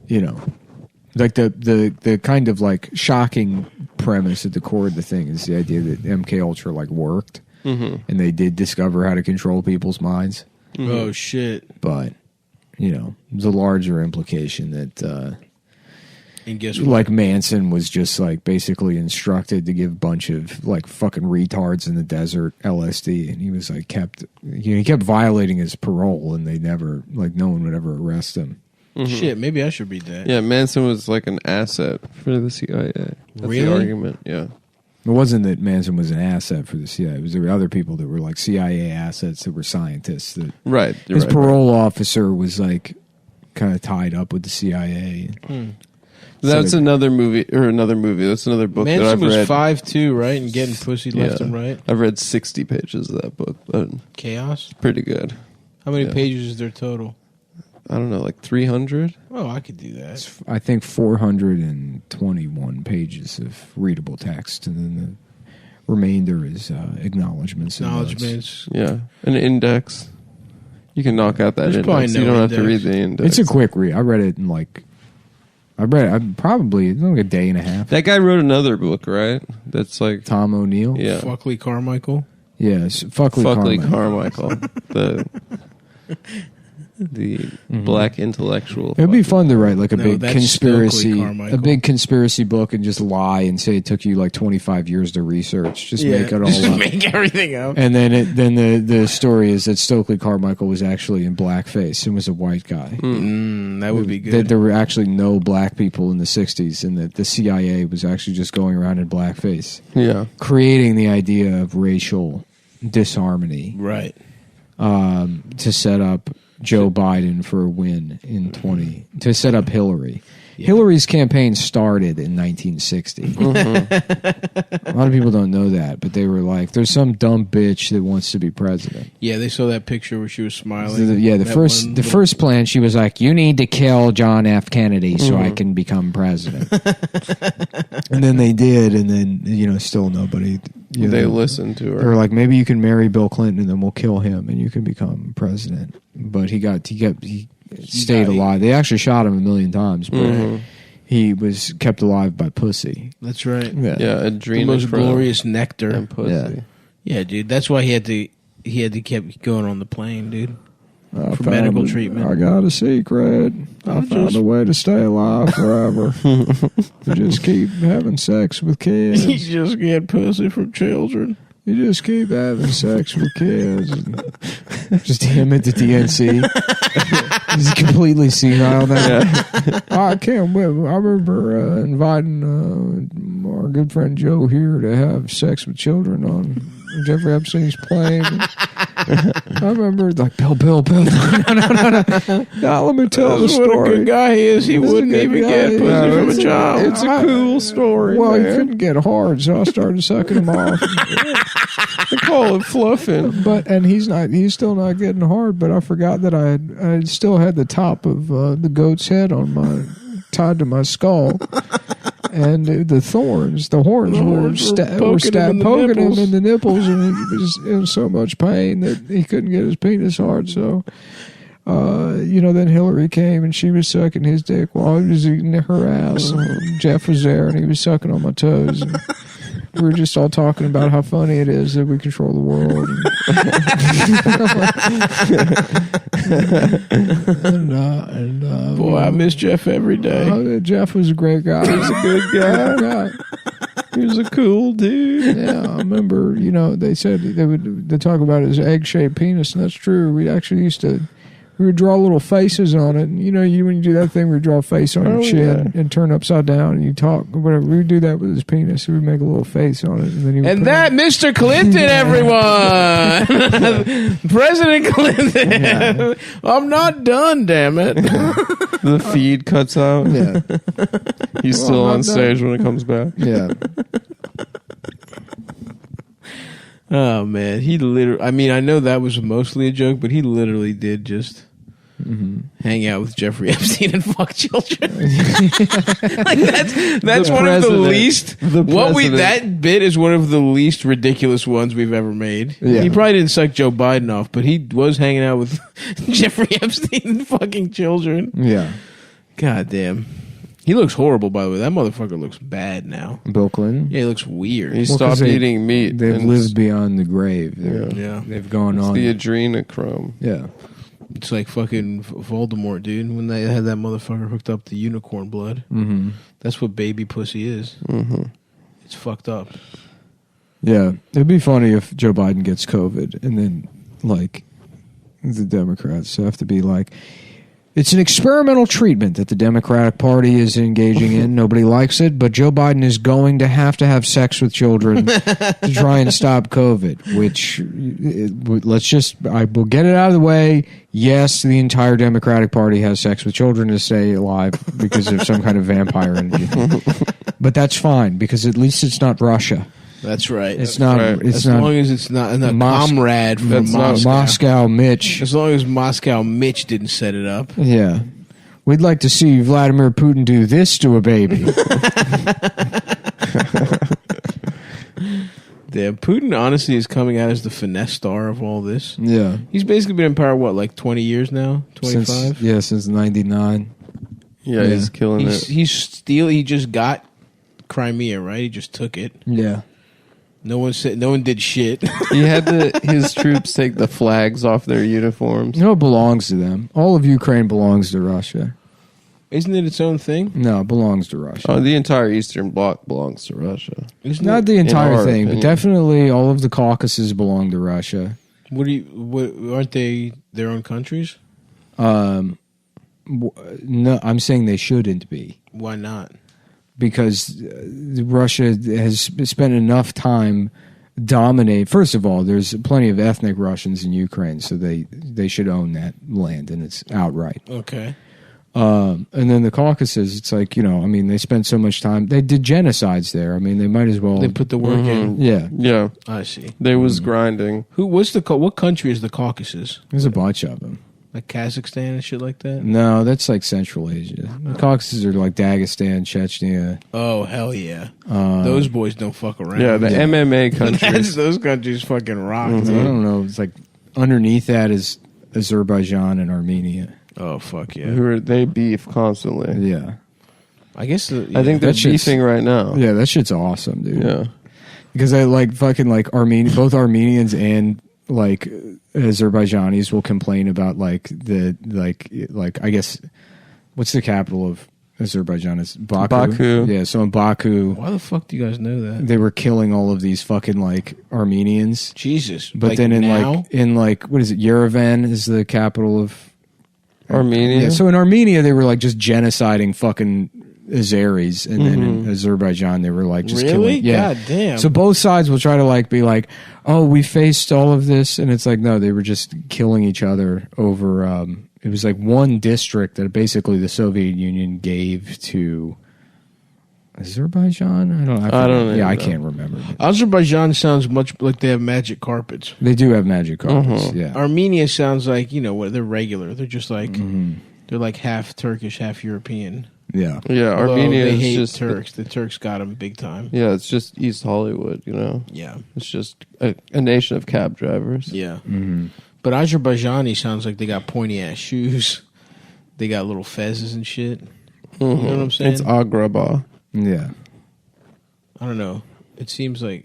[SPEAKER 8] you know, like the kind of like shocking premise at the core of the thing is the idea that MK Ultra like worked, and they did discover how to control people's minds.
[SPEAKER 2] Mm-hmm. Oh shit!
[SPEAKER 8] But you know, the larger implication that
[SPEAKER 2] and guess what?
[SPEAKER 8] like Manson was just like basically instructed to give a bunch of like fucking retards in the desert LSD, and he was like he kept violating his parole, and they never like no one would ever arrest him.
[SPEAKER 2] Shit, maybe I should read that.
[SPEAKER 3] Yeah, Manson was like an asset for the CIA. That's
[SPEAKER 2] Really?
[SPEAKER 3] the argument, yeah.
[SPEAKER 8] It wasn't that Manson was an asset for the CIA. It was there were other people that were like CIA assets that were scientists. That
[SPEAKER 3] Right.
[SPEAKER 8] his parole officer was like kind of tied up with the CIA.
[SPEAKER 3] That's another movie. That's another book that
[SPEAKER 2] Manson
[SPEAKER 3] I've
[SPEAKER 2] was
[SPEAKER 3] read.
[SPEAKER 2] 5'2", right, and getting pussy left and right.
[SPEAKER 3] I've read 60 pages of that book, but
[SPEAKER 2] Chaos.
[SPEAKER 3] pretty good.
[SPEAKER 2] How many pages is there total?
[SPEAKER 3] I don't know, like 300?
[SPEAKER 2] Oh, I could do that.
[SPEAKER 8] I think 421 pages of readable text, and then the remainder is acknowledgements. and notes.
[SPEAKER 2] Acknowledgements.
[SPEAKER 3] Yeah, an index. You can knock out that
[SPEAKER 2] There's probably
[SPEAKER 3] index.
[SPEAKER 2] no
[SPEAKER 3] You don't have to read
[SPEAKER 2] index.
[SPEAKER 3] the index.
[SPEAKER 8] It's a quick read. I read it in like. Probably like a day and a half.
[SPEAKER 3] That guy wrote another book, right? That's like
[SPEAKER 8] Tom O'Neill.
[SPEAKER 3] yeah,
[SPEAKER 2] Fuckley Carmichael.
[SPEAKER 8] Yes, Fuckley
[SPEAKER 3] Carmichael, the black intellectual.
[SPEAKER 8] It'd be fun to write like a
[SPEAKER 2] No,
[SPEAKER 8] big
[SPEAKER 2] that's
[SPEAKER 8] conspiracy,
[SPEAKER 2] Stokely Carmichael.
[SPEAKER 8] a big conspiracy book, and just lie and say it took you like 25 years to research. Just make it all
[SPEAKER 2] just
[SPEAKER 8] up.
[SPEAKER 2] make everything up.
[SPEAKER 8] And then the story is that Stokely Carmichael was actually in blackface and was a white guy.
[SPEAKER 2] That would be
[SPEAKER 8] That
[SPEAKER 2] good.
[SPEAKER 8] there were actually no black people in the 60s, and that the CIA was actually just going around in blackface,
[SPEAKER 3] Yeah,
[SPEAKER 8] creating the idea of racial disharmony
[SPEAKER 2] Right.
[SPEAKER 8] to set up Joe Biden for a win in to set up Hillary. Hillary's campaign started in 1960. A lot of people don't know that, but they were like, "There's some dumb bitch that wants to be president."
[SPEAKER 2] Yeah, they saw that picture where she was smiling.
[SPEAKER 8] The
[SPEAKER 2] That
[SPEAKER 8] first
[SPEAKER 2] one
[SPEAKER 8] the
[SPEAKER 2] little-
[SPEAKER 8] first plan, she was like, "You need to kill John F. Kennedy so I can become president." And then they did, and then still nobody.
[SPEAKER 3] they listened to
[SPEAKER 8] They were
[SPEAKER 3] her.
[SPEAKER 8] like, maybe you can marry Bill Clinton, and then we'll kill him, and you can become president. But he stayed alive. They actually shot him 1,000,000 times, but he was kept alive by pussy.
[SPEAKER 2] That's right.
[SPEAKER 3] Yeah,
[SPEAKER 2] The
[SPEAKER 3] adrenochrome
[SPEAKER 2] most glorious nectar.
[SPEAKER 3] and pussy.
[SPEAKER 8] Yeah.
[SPEAKER 2] Yeah, dude. That's why he had to keep going on the plane, dude. For medical treatment.
[SPEAKER 8] I got a secret. I found a way to stay alive forever. You just keep having sex with kids.
[SPEAKER 2] You just get pussy from children.
[SPEAKER 8] You just keep having sex with kids. Just him at the DNC. He's completely senile now. I can't wait. I remember inviting our good friend Joe here to have sex with children on Jeffrey Epstein's plane. I remember like Bill. No. Now let me tell the story.
[SPEAKER 2] What a good guy he is. He wouldn't even get pussy from a child.
[SPEAKER 8] It's a cool story. Well, he couldn't get hard, so I started sucking him off.
[SPEAKER 3] They call it fluffing.
[SPEAKER 8] And he's still not getting hard. But I forgot that I still had the top of the goat's head tied to my skull. And the horns were poking him in the nipples, and he was in so much pain that he couldn't get his penis hard. So, then Hillary came and she was sucking his dick while he was eating her ass. And Jeff was there and he was sucking on my toes. And we were just all talking about how funny it is that we control the world.
[SPEAKER 2] Boy, I miss Jeff every day.
[SPEAKER 8] Jeff was a great guy. He was a good guy. He was a cool dude. Yeah, I remember, they said they talk about his egg-shaped penis, and that's true. We actually we would draw little faces on it. And, when you do that thing where you draw a face on your chin and turn upside down and you talk or whatever, we would do that with his penis. We would make a little face on it. And then
[SPEAKER 2] Mr. Clinton, everyone! President Clinton! Yeah. I'm not done, damn it.
[SPEAKER 3] The feed cuts out.
[SPEAKER 8] Yeah.
[SPEAKER 3] He's still on stage when it comes back.
[SPEAKER 8] Yeah.
[SPEAKER 2] Oh, man. He literally... I mean, I know that was mostly a joke, but he literally did just... hang out with Jeffrey Epstein and fuck children. That's one of the least. That bit is one of the least ridiculous ones we've ever made. Yeah. He probably didn't suck Joe Biden off, but he was hanging out with Jeffrey Epstein and fucking children.
[SPEAKER 8] Yeah.
[SPEAKER 2] God damn. He looks horrible, by the way. That motherfucker looks bad now.
[SPEAKER 8] Bill Clinton?
[SPEAKER 2] Yeah, he looks weird.
[SPEAKER 3] He stopped eating meat.
[SPEAKER 8] They've lived beyond the grave. They've gone on.
[SPEAKER 3] The adrenochrome.
[SPEAKER 8] Yeah.
[SPEAKER 2] It's like fucking Voldemort, dude. When they had that motherfucker hooked up to unicorn blood. Mm-hmm. That's what baby pussy is. Mm-hmm. It's fucked up.
[SPEAKER 8] Yeah. It'd be funny if Joe Biden gets COVID and then, the Democrats have to be like, it's an experimental treatment that the Democratic Party is engaging in. Nobody likes it, but Joe Biden is going to have sex with children to try and stop COVID, which I will get it out of the way. Yes, the entire Democratic Party has sex with children to stay alive because of some kind of vampire energy. But that's fine because at least it's not Russia.
[SPEAKER 2] That's right.
[SPEAKER 8] It's not.
[SPEAKER 2] Right. As long as it's not a comrade from
[SPEAKER 8] Moscow Mitch.
[SPEAKER 2] As long as Moscow Mitch didn't set it up.
[SPEAKER 8] Yeah. We'd like to see Vladimir Putin do this to a baby.
[SPEAKER 2] Damn, Putin honestly is coming out as the finesse star of all this.
[SPEAKER 8] Yeah.
[SPEAKER 2] He's basically been in power, 20 years now? 25?
[SPEAKER 8] Since 99.
[SPEAKER 3] Yeah, he's killing it.
[SPEAKER 2] He just got Crimea, right? He just took it.
[SPEAKER 8] Yeah.
[SPEAKER 2] No one did shit.
[SPEAKER 3] He had his troops take the flags off their uniforms.
[SPEAKER 8] It belongs to them. All of Ukraine belongs to Russia.
[SPEAKER 2] Isn't it its own thing?
[SPEAKER 8] No, it belongs to Russia.
[SPEAKER 3] Oh, the entire Eastern Bloc belongs to Russia.
[SPEAKER 8] Not the entire thing, but definitely all of the Caucasus belong to Russia.
[SPEAKER 2] Aren't they their own countries?
[SPEAKER 8] No, I'm saying they shouldn't be.
[SPEAKER 2] Why not?
[SPEAKER 8] Because Russia has spent enough time dominate. First of all, there's plenty of ethnic Russians in Ukraine, so they should own that land, and it's outright.
[SPEAKER 2] Okay.
[SPEAKER 8] And then the Caucasus, it's like, they spent so much time. They did genocides there. They might as well.
[SPEAKER 2] They put the work in.
[SPEAKER 8] Yeah.
[SPEAKER 3] Yeah.
[SPEAKER 2] I see.
[SPEAKER 3] They was grinding.
[SPEAKER 2] What country is the Caucasus?
[SPEAKER 8] There's a bunch of them.
[SPEAKER 2] Like Kazakhstan and shit like that?
[SPEAKER 8] No, that's like Central Asia. The Caucasus are like Dagestan, Chechnya.
[SPEAKER 2] Oh, hell yeah. Those boys don't fuck around.
[SPEAKER 3] Yeah, the MMA countries.
[SPEAKER 2] Those countries fucking rock.
[SPEAKER 8] I don't know. It's like underneath that is Azerbaijan and Armenia.
[SPEAKER 2] Oh, fuck yeah.
[SPEAKER 3] They beef constantly.
[SPEAKER 8] Yeah.
[SPEAKER 2] I guess.
[SPEAKER 3] I think they're beefing right now.
[SPEAKER 8] Yeah, that shit's awesome, dude.
[SPEAKER 3] Yeah.
[SPEAKER 8] Because I both Armenians and Azerbaijanis will complain about I guess what's the capital of Azerbaijan? Is Baku. Yeah, so in Baku,
[SPEAKER 2] why the fuck do you guys know that?
[SPEAKER 8] They were killing all of these fucking Armenians.
[SPEAKER 2] Jesus.
[SPEAKER 8] But then in what is it? Yerevan is the capital of
[SPEAKER 3] Armenia.
[SPEAKER 8] Yeah, so in Armenia they were just genociding fucking Azeris, and then in Azerbaijan they were like just
[SPEAKER 2] Really?
[SPEAKER 8] killing. Yeah,
[SPEAKER 2] God damn.
[SPEAKER 8] So both sides will try to like be like, "Oh, we faced all of this," and it's like, no, they were just killing each other over. It was like one district that basically the Soviet Union gave to Azerbaijan. I don't know. Yeah, I can't remember.
[SPEAKER 2] Azerbaijan sounds much like they have magic carpets.
[SPEAKER 8] They do have magic carpets. Yeah.
[SPEAKER 2] Armenia sounds like, what, they're regular. They're just like they're like half Turkish, half European.
[SPEAKER 8] Yeah.
[SPEAKER 3] Yeah,
[SPEAKER 2] Although
[SPEAKER 3] Armenia
[SPEAKER 2] they
[SPEAKER 3] is
[SPEAKER 2] hate
[SPEAKER 3] just
[SPEAKER 2] Turks. The Turks got them big time.
[SPEAKER 3] Yeah, it's just East Hollywood,
[SPEAKER 2] Yeah.
[SPEAKER 3] It's just a nation of cab drivers.
[SPEAKER 2] Yeah. But Azerbaijani sounds like they got pointy ass shoes. They got little fezzes and shit. You know what I'm saying?
[SPEAKER 3] It's Agrabah.
[SPEAKER 8] Yeah.
[SPEAKER 2] I don't know. It seems like,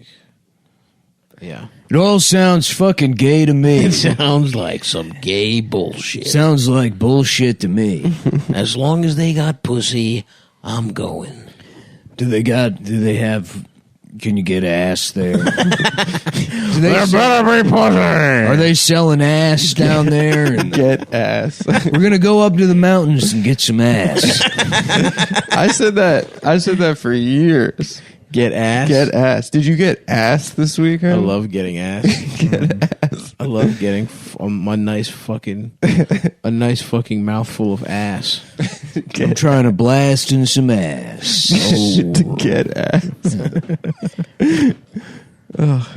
[SPEAKER 2] yeah.
[SPEAKER 8] It all sounds fucking gay to me.
[SPEAKER 2] It sounds like some gay bullshit.
[SPEAKER 8] Sounds like bullshit to me.
[SPEAKER 2] As long as they got pussy, I'm going.
[SPEAKER 8] Do they have, can you get ass there?
[SPEAKER 9] There better be pussy.
[SPEAKER 8] Are they selling ass down there? And
[SPEAKER 3] Get ass.
[SPEAKER 8] we're going to go up to the mountains and get some ass.
[SPEAKER 3] I said that for years.
[SPEAKER 2] Get ass?
[SPEAKER 3] Get ass. Did you get ass this weekend?
[SPEAKER 2] I love getting ass.
[SPEAKER 3] Get ass.
[SPEAKER 2] I love getting a nice fucking mouthful of ass.
[SPEAKER 8] I'm trying to blast in some ass.
[SPEAKER 3] To get ass.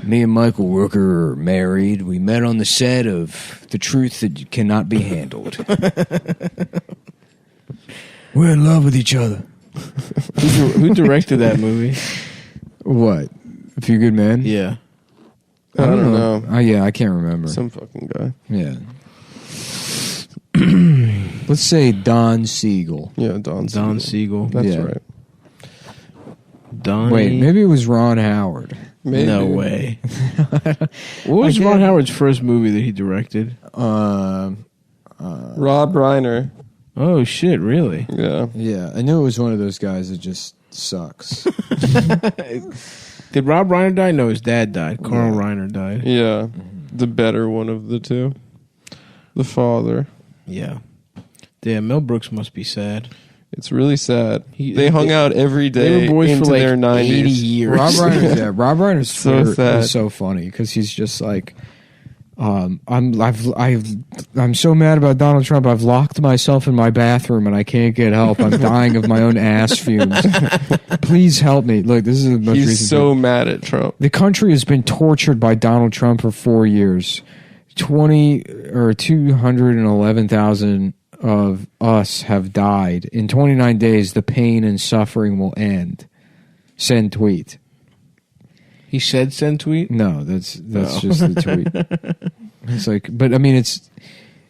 [SPEAKER 8] Me and Michael Rooker are married. We met on the set of The Truth That Cannot Be Handled. We're in love with each other.
[SPEAKER 2] Who directed that movie?
[SPEAKER 8] What? A Few Good Men?
[SPEAKER 2] Yeah.
[SPEAKER 3] I don't know.
[SPEAKER 8] Yeah, I can't remember.
[SPEAKER 3] Some fucking guy.
[SPEAKER 8] Yeah. Let's say Don Siegel.
[SPEAKER 3] Yeah, Don Siegel. That's
[SPEAKER 8] Yeah.
[SPEAKER 3] right.
[SPEAKER 2] Donnie.
[SPEAKER 8] Wait, maybe it was Ron Howard.
[SPEAKER 3] Maybe.
[SPEAKER 2] No way. What was Ron Howard's first movie that he directed?
[SPEAKER 3] Rob Reiner.
[SPEAKER 2] Oh shit! Really?
[SPEAKER 3] Yeah.
[SPEAKER 8] Yeah, I knew it was one of those guys that just sucks.
[SPEAKER 2] Did Rob Reiner die? No, his dad died. Carl Reiner died.
[SPEAKER 3] Yeah. The better one of the two. The father.
[SPEAKER 2] Yeah. Damn, Mel Brooks must be sad.
[SPEAKER 3] It's really sad.
[SPEAKER 2] They-
[SPEAKER 3] They hung out every
[SPEAKER 2] They
[SPEAKER 3] day
[SPEAKER 2] were boys
[SPEAKER 3] into
[SPEAKER 2] for like
[SPEAKER 3] their 90s.
[SPEAKER 2] 80 years.
[SPEAKER 8] Rob Reiner's
[SPEAKER 3] So
[SPEAKER 8] Twitter
[SPEAKER 3] sad.
[SPEAKER 8] is so funny because he's just like, I'm so mad about Donald Trump. I've locked myself in my bathroom and I can't get help. I'm dying of my own ass fumes. Please help me. Look, this is the most
[SPEAKER 3] He's
[SPEAKER 8] recent
[SPEAKER 3] so
[SPEAKER 8] thing.
[SPEAKER 3] mad at Trump.
[SPEAKER 8] The country has been tortured by Donald Trump for 4 years. 211,000 of us have died. In 29 days, the pain and suffering will end. Send tweet.
[SPEAKER 2] He said send tweet?
[SPEAKER 8] No, that's just the tweet. It's like, but I mean, it's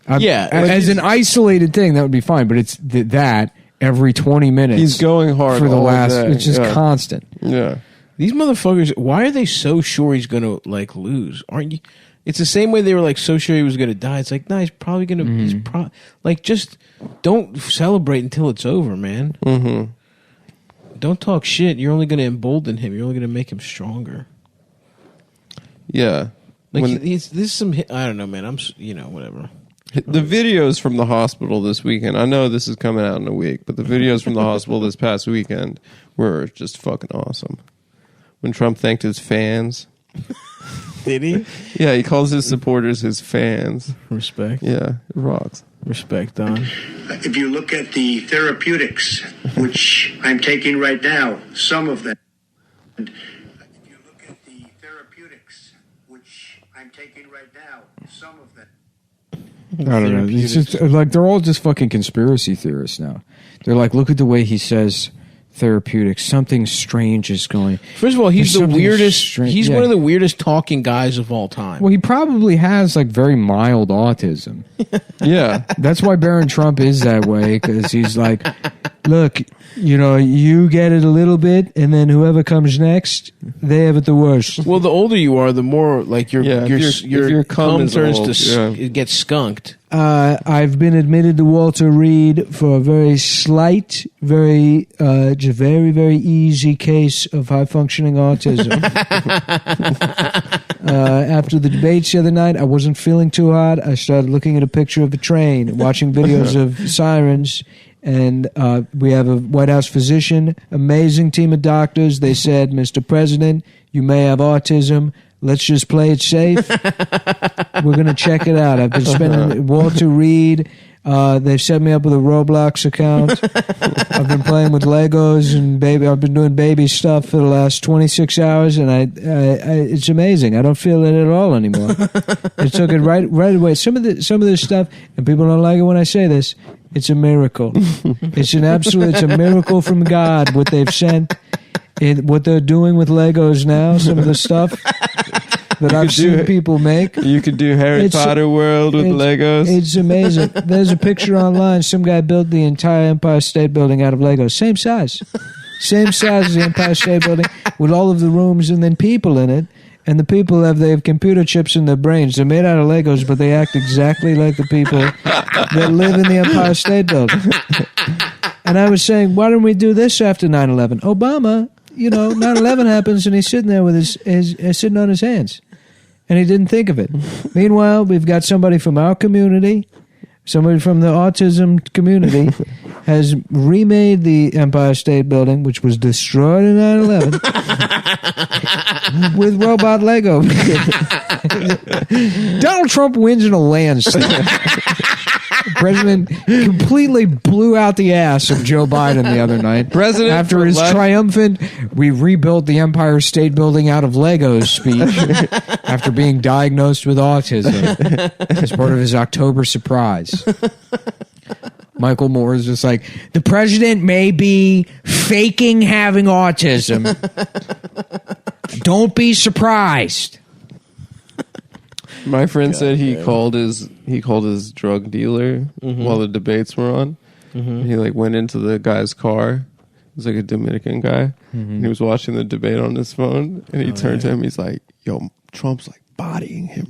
[SPEAKER 8] as an isolated thing that would be fine. But it's that every 20 minutes.
[SPEAKER 3] He's going hard
[SPEAKER 8] for the
[SPEAKER 3] all
[SPEAKER 8] last.
[SPEAKER 3] day.
[SPEAKER 8] It's just
[SPEAKER 3] Yeah.
[SPEAKER 8] constant.
[SPEAKER 3] Yeah.
[SPEAKER 2] These motherfuckers, why are they so sure he's going to like lose? Aren't you? It's the same way they were like so sure he was going to die. It's like, no, he's probably going to, like, just don't celebrate until it's over, man.
[SPEAKER 3] Mm-hmm.
[SPEAKER 2] Don't talk shit. You're only going to embolden him. You're only going to make him stronger.
[SPEAKER 3] Yeah.
[SPEAKER 2] Like,
[SPEAKER 3] When-
[SPEAKER 2] this is some, I don't know, man. Whatever.
[SPEAKER 3] The videos from the hospital this weekend, I know this is coming out in a week, but the videos from the hospital this past weekend were just fucking awesome. When Trump thanked his fans.
[SPEAKER 2] Did he?
[SPEAKER 3] Yeah, he calls his supporters his fans.
[SPEAKER 2] Respect.
[SPEAKER 3] Yeah, it rocks.
[SPEAKER 2] Respect, Don.
[SPEAKER 10] If you look at the therapeutics, which I'm taking right now, some of them. And if you look at the therapeutics, which I'm taking right now, some of them.
[SPEAKER 8] I don't know. It's just like they're all just fucking conspiracy theorists now. They're like, look at the way he says therapeutics. Something strange is going.
[SPEAKER 2] First of all, he's
[SPEAKER 8] There's
[SPEAKER 2] the
[SPEAKER 8] something
[SPEAKER 2] weirdest.
[SPEAKER 8] strange-
[SPEAKER 2] He's
[SPEAKER 8] yeah.
[SPEAKER 2] one of the weirdest talking guys of all time.
[SPEAKER 8] Well, he probably has like very mild autism.
[SPEAKER 3] Yeah.
[SPEAKER 8] That's why Barron Trump is that way, because he's like, look, you get it a little bit, and then whoever comes next, they have it the worst.
[SPEAKER 2] Well, the older you are, the more like your
[SPEAKER 3] if your cum is
[SPEAKER 2] turns
[SPEAKER 3] old,
[SPEAKER 2] to it gets skunked.
[SPEAKER 8] I've been admitted to Walter Reed for a very slight, just very, very easy case of high functioning autism. After the debates the other night, I wasn't feeling too hot. I started looking at a picture of the train, watching videos of sirens, And we have a White House physician, amazing team of doctors. They said, Mr. President, you may have autism. Let's just play it safe. We're going to check it out. I've been spending Walter Reed. They've set me up with a Roblox account. I've been playing with Legos and I've been doing baby stuff for the last 26 hours, and it's amazing. I don't feel it at all anymore. It took it right away. Some of this stuff, and people don't like it when I say this. It's a miracle. It's a miracle from God. What they've sent, what they're doing with Legos now. Some of the stuff that I've seen people make.
[SPEAKER 3] You could do Harry Potter World with Legos.
[SPEAKER 8] It's amazing. There's a picture online. Some guy built the entire Empire State Building out of Legos. Same size. Same size as the Empire State Building with all of the rooms and then people in it. And the people they have computer chips in their brains. They're made out of Legos, but they act exactly like the people that live in the Empire State Building. And I was saying, why don't we do this after 9/11? Obama, 9/11 happens and he's sitting there with his sitting on his hands. And he didn't think of it. Meanwhile, we've got somebody from our community, somebody from the autism community, has remade the Empire State Building, which was destroyed in 9/11, with robot Lego. Donald Trump wins in a landslide. The president completely blew out the ass of Joe Biden the other night.
[SPEAKER 3] President
[SPEAKER 8] after his triumphant, we rebuilt the Empire State Building out of Legos speech after being diagnosed with autism as part of his October surprise. Michael Moore is just like, the president may be faking having autism. Don't be surprised.
[SPEAKER 3] My friend said he called his drug dealer while the debates were on. He went into the guy's car. It was like a Dominican guy. And he was watching the debate on his phone, and he turned to him. He's like, "Yo, Trump's bodying him.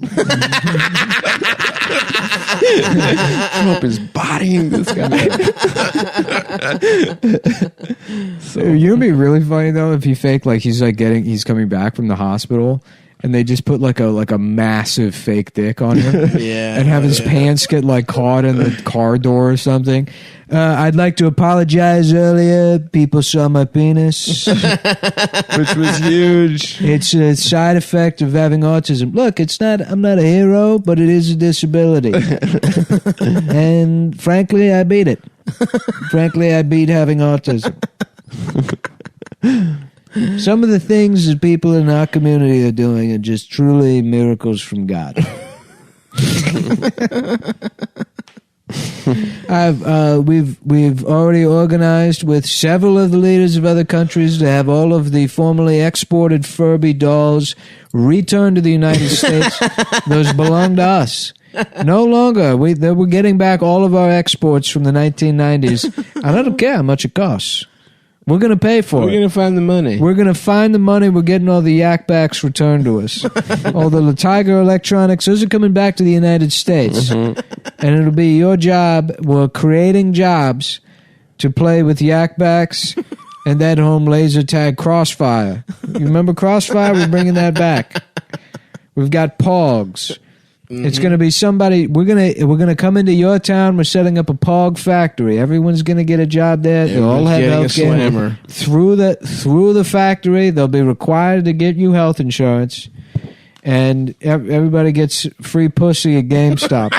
[SPEAKER 3] Trump is bodying this guy."
[SPEAKER 8] So you'd be really funny though if he faked he's coming back from the hospital. And they just put a massive fake dick on him, and have his pants get caught in the car door or something. I'd like to apologize earlier. People saw my penis,
[SPEAKER 3] which was huge.
[SPEAKER 8] It's a side effect of having autism. Look, I'm not a hero, but it is a disability, and frankly, I beat it. Frankly, I beat having autism. Some of the things that people in our community are doing are just truly miracles from God. We've already organized with several of the leaders of other countries to have all of the formerly exported Furby dolls returned to the United States. Those belong to us. No longer. We're getting back all of our exports from the 1990s, and I don't care how much it costs. We're going to pay for it.
[SPEAKER 2] We're going to find the money.
[SPEAKER 8] We're going to find the money. We're getting all the yak backs returned to us. All the Tiger electronics, those are coming back to the United States. And it'll be your job. We're creating jobs to play with yak backs and that home laser tag Crossfire. You remember Crossfire? We're bringing that back. We've got Pogs. It's going to be somebody. We're gonna come into your town. We're setting up a Pog factory. Everyone's going to get a job there. They'll all have health care through the factory. They'll be required to get you health insurance, and everybody gets free pussy at GameStop.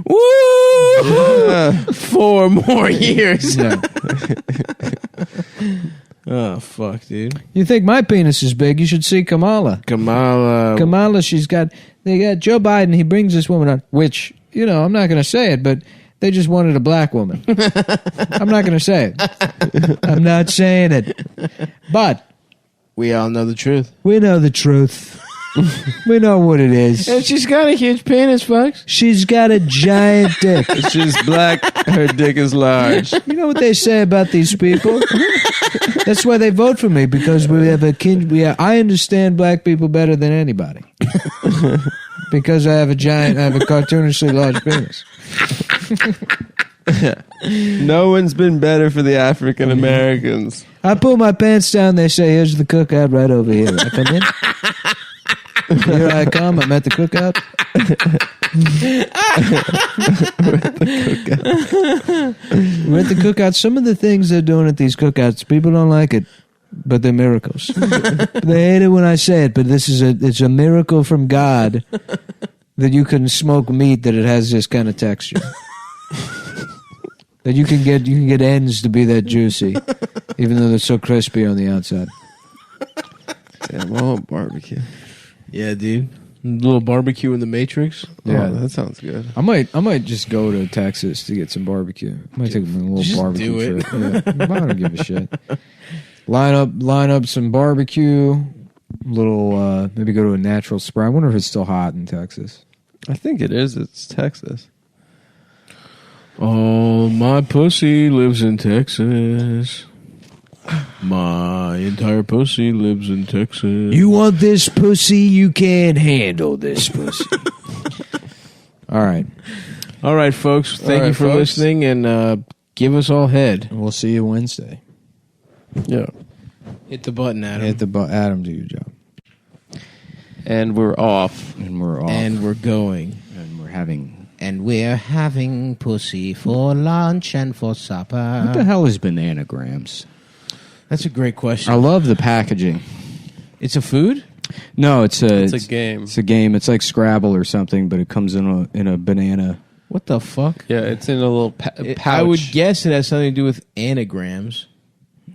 [SPEAKER 2] Woo! 4 more years.
[SPEAKER 8] Yeah.
[SPEAKER 2] Oh, fuck, dude.
[SPEAKER 8] You think my penis is big? You should see Kamala. Kamala, they got Joe Biden. He brings this woman on, which, I'm not going to say it, but they just wanted a black woman. I'm not going to say it. I'm not saying it. But
[SPEAKER 2] we all know the truth.
[SPEAKER 8] We know the truth. We know what it is.
[SPEAKER 2] And she's got a huge penis, folks.
[SPEAKER 8] She's got a giant dick.
[SPEAKER 3] She's black. Her dick is large.
[SPEAKER 8] You know what they say about these people? That's why they vote for me, because we have I understand black people better than anybody. Because I have a cartoonishly large penis.
[SPEAKER 3] No one's been better for the African Americans.
[SPEAKER 8] I pull my pants down. They say, "Here's the cookout right over here." I come in. Here I come. I'm at the cookout. We're at the cookout. Some of the things they're doing at these cookouts, people don't like it, but they're miracles. They hate it when I say it, but it's a miracle from God that you can smoke meat that it has this kind of texture. That you can get ends to be that juicy, even though they're so crispy on the outside.
[SPEAKER 3] Damn, I want barbecue.
[SPEAKER 2] Yeah, dude. A little barbecue in the Matrix.
[SPEAKER 3] Yeah, that sounds good.
[SPEAKER 8] I might just go to Texas to get some barbecue. I might take a little
[SPEAKER 2] just
[SPEAKER 8] barbecue
[SPEAKER 2] do it.
[SPEAKER 8] trip. Yeah, I don't give a shit. Line up some barbecue. Little maybe go to a natural spring. I wonder if it's still hot in Texas.
[SPEAKER 3] I think it is. It's Texas.
[SPEAKER 2] Oh, my pussy lives in Texas. My entire pussy lives in Texas.
[SPEAKER 8] You want this pussy? You can't handle this pussy. All right,
[SPEAKER 2] folks. Thank
[SPEAKER 3] All
[SPEAKER 2] you
[SPEAKER 3] right,
[SPEAKER 2] for
[SPEAKER 3] folks.
[SPEAKER 2] listening, and give us all head.
[SPEAKER 8] we'll see you Wednesday.
[SPEAKER 3] Yeah.
[SPEAKER 2] Hit the button, Adam.
[SPEAKER 8] Hit the Adam, do your job,
[SPEAKER 3] And we're off.
[SPEAKER 8] and we're off,
[SPEAKER 2] And we're going.
[SPEAKER 8] and we're having.
[SPEAKER 2] And we're having pussy for lunch and for supper.
[SPEAKER 8] What the hell is bananagrams?
[SPEAKER 2] That's a great question.
[SPEAKER 8] I love the packaging.
[SPEAKER 2] It's a food?
[SPEAKER 8] No, it's a
[SPEAKER 3] game.
[SPEAKER 8] It's a game. It's like Scrabble or something, but it comes in a banana.
[SPEAKER 2] What the fuck?
[SPEAKER 3] Yeah, it's in a little pouch.
[SPEAKER 2] I would guess it has something to do with anagrams.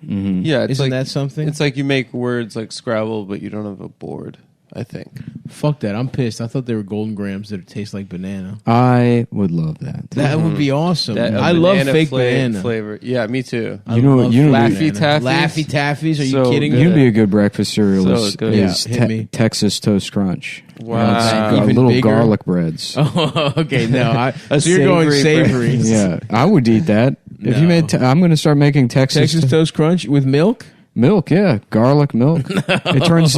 [SPEAKER 3] Yeah, it's
[SPEAKER 2] Isn't
[SPEAKER 3] like,
[SPEAKER 2] that something?
[SPEAKER 3] It's like you make words like Scrabble, but you don't have a board, I think.
[SPEAKER 2] Fuck that. I'm pissed. I thought they were golden grams that taste like banana.
[SPEAKER 8] I would love that.
[SPEAKER 2] That would be awesome.
[SPEAKER 3] That- a
[SPEAKER 2] I love
[SPEAKER 3] banana
[SPEAKER 2] fake
[SPEAKER 3] flavor.
[SPEAKER 2] banana.
[SPEAKER 3] Yeah, me too.
[SPEAKER 2] I
[SPEAKER 8] You know-
[SPEAKER 2] love
[SPEAKER 8] you know-
[SPEAKER 2] fake
[SPEAKER 3] Laffy
[SPEAKER 2] banana.
[SPEAKER 3] Taffies?
[SPEAKER 2] Laffy Taffies? Are you
[SPEAKER 3] So
[SPEAKER 2] kidding
[SPEAKER 3] good.
[SPEAKER 2] me?
[SPEAKER 8] You'd be a good breakfast cereal.
[SPEAKER 3] So
[SPEAKER 8] is
[SPEAKER 3] good.
[SPEAKER 2] Yeah, hit me.
[SPEAKER 8] Texas Toast Crunch.
[SPEAKER 3] Wow.
[SPEAKER 2] Even
[SPEAKER 8] little
[SPEAKER 2] bigger?
[SPEAKER 8] garlic breads.
[SPEAKER 2] Oh, okay. No,
[SPEAKER 3] A
[SPEAKER 2] so you're going
[SPEAKER 3] savory
[SPEAKER 2] savory.
[SPEAKER 8] Yeah, I would eat that. If you
[SPEAKER 2] No.
[SPEAKER 8] made, I'm going to start making Texas
[SPEAKER 2] Toast Crunch with milk?
[SPEAKER 8] milk. Yeah, garlic milk. It turns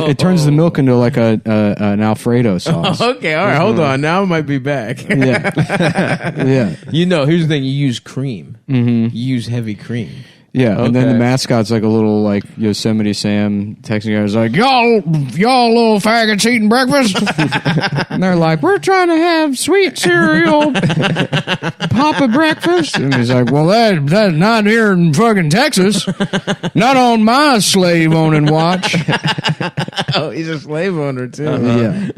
[SPEAKER 8] the milk into like an Alfredo sauce.
[SPEAKER 2] Okay, all right. Hold on. Now I might be back.
[SPEAKER 8] Yeah, yeah,
[SPEAKER 2] You know, here's the thing. You use cream.
[SPEAKER 8] mm-hmm.
[SPEAKER 2] You use heavy cream.
[SPEAKER 8] Yeah. And then the
[SPEAKER 3] Okay.
[SPEAKER 8] mascot's like a little like Yosemite Sam Texan guy is like, y'all little faggots eating breakfast. And they're like, we're trying to have sweet cereal, Papa breakfast. And he's like, well, that's not here in fucking Texas. Not on my slave owning watch.
[SPEAKER 2] Oh, he's a slave owner, too.
[SPEAKER 8] Yeah.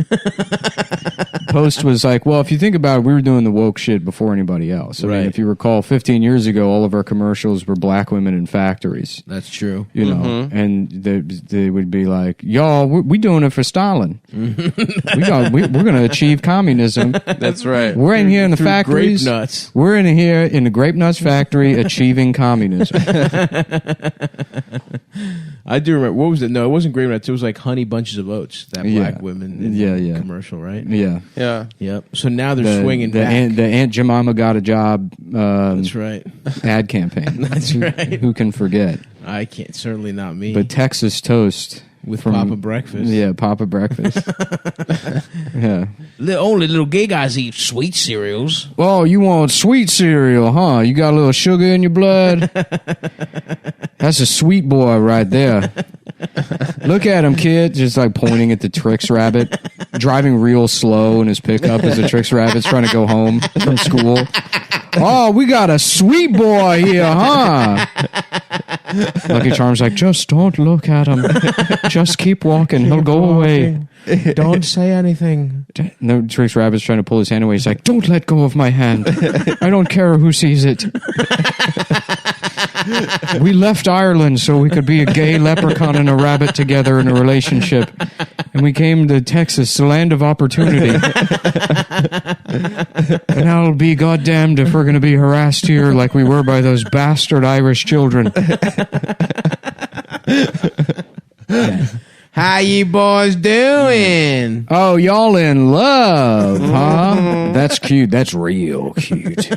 [SPEAKER 8] Post was like, well, if you think about it, we were doing the woke shit before anybody else. I
[SPEAKER 2] Right.
[SPEAKER 8] mean, if you recall, 15 years ago, all of our commercials were black women in factories.
[SPEAKER 2] That's true.
[SPEAKER 8] You know, and they would be like, "Y'all, we doing it for Stalin. we're going to achieve communism.
[SPEAKER 3] That's right.
[SPEAKER 8] We're in here in the
[SPEAKER 2] Through
[SPEAKER 8] factories.
[SPEAKER 2] grape nuts.
[SPEAKER 8] We're in here in the grape nuts factory achieving communism."
[SPEAKER 2] I do remember. What was it? No, it wasn't grape nuts. It was like honey bunches of oats. That
[SPEAKER 8] Yeah.
[SPEAKER 2] black women in
[SPEAKER 8] Yeah,
[SPEAKER 2] the
[SPEAKER 8] yeah.
[SPEAKER 2] commercial, right?
[SPEAKER 8] Yeah,
[SPEAKER 3] Yeah.
[SPEAKER 2] Yep. So now they're swinging
[SPEAKER 8] the
[SPEAKER 2] back.
[SPEAKER 8] the Aunt Jemima got a job.
[SPEAKER 2] That's right.
[SPEAKER 8] Ad campaign.
[SPEAKER 2] That's right.
[SPEAKER 8] Who can forget?
[SPEAKER 2] I can't. Certainly not me.
[SPEAKER 8] But Texas toast
[SPEAKER 2] with
[SPEAKER 8] from-
[SPEAKER 2] Papa breakfast.
[SPEAKER 8] Yeah, Papa breakfast. Yeah.
[SPEAKER 2] Only little gay guys eat sweet cereals.
[SPEAKER 8] Oh, you want sweet cereal, huh? You got a little sugar in your blood? That's a sweet boy right there. Look at him, kid. Just like pointing at the Trix Rabbit, driving real slow in his pickup as the Trix Rabbit's trying to go home from school. Oh, we got a sweet boy here, huh? Lucky Charms like, just don't look at him. Just keep walking. He'll go away.
[SPEAKER 2] Don't say anything.
[SPEAKER 8] No, Trix Rabbit's trying to pull his hand away. He's like, don't let go of my hand. I don't care who sees it. We left Ireland so we could be a gay leprechaun and a rabbit together in a relationship. And we came to Texas, the land of opportunity. And I'll be goddamned if we're going to be harassed here like we were by those bastard Irish children.
[SPEAKER 2] How you boys doing?
[SPEAKER 8] Oh, y'all in love, huh? That's cute. That's real cute.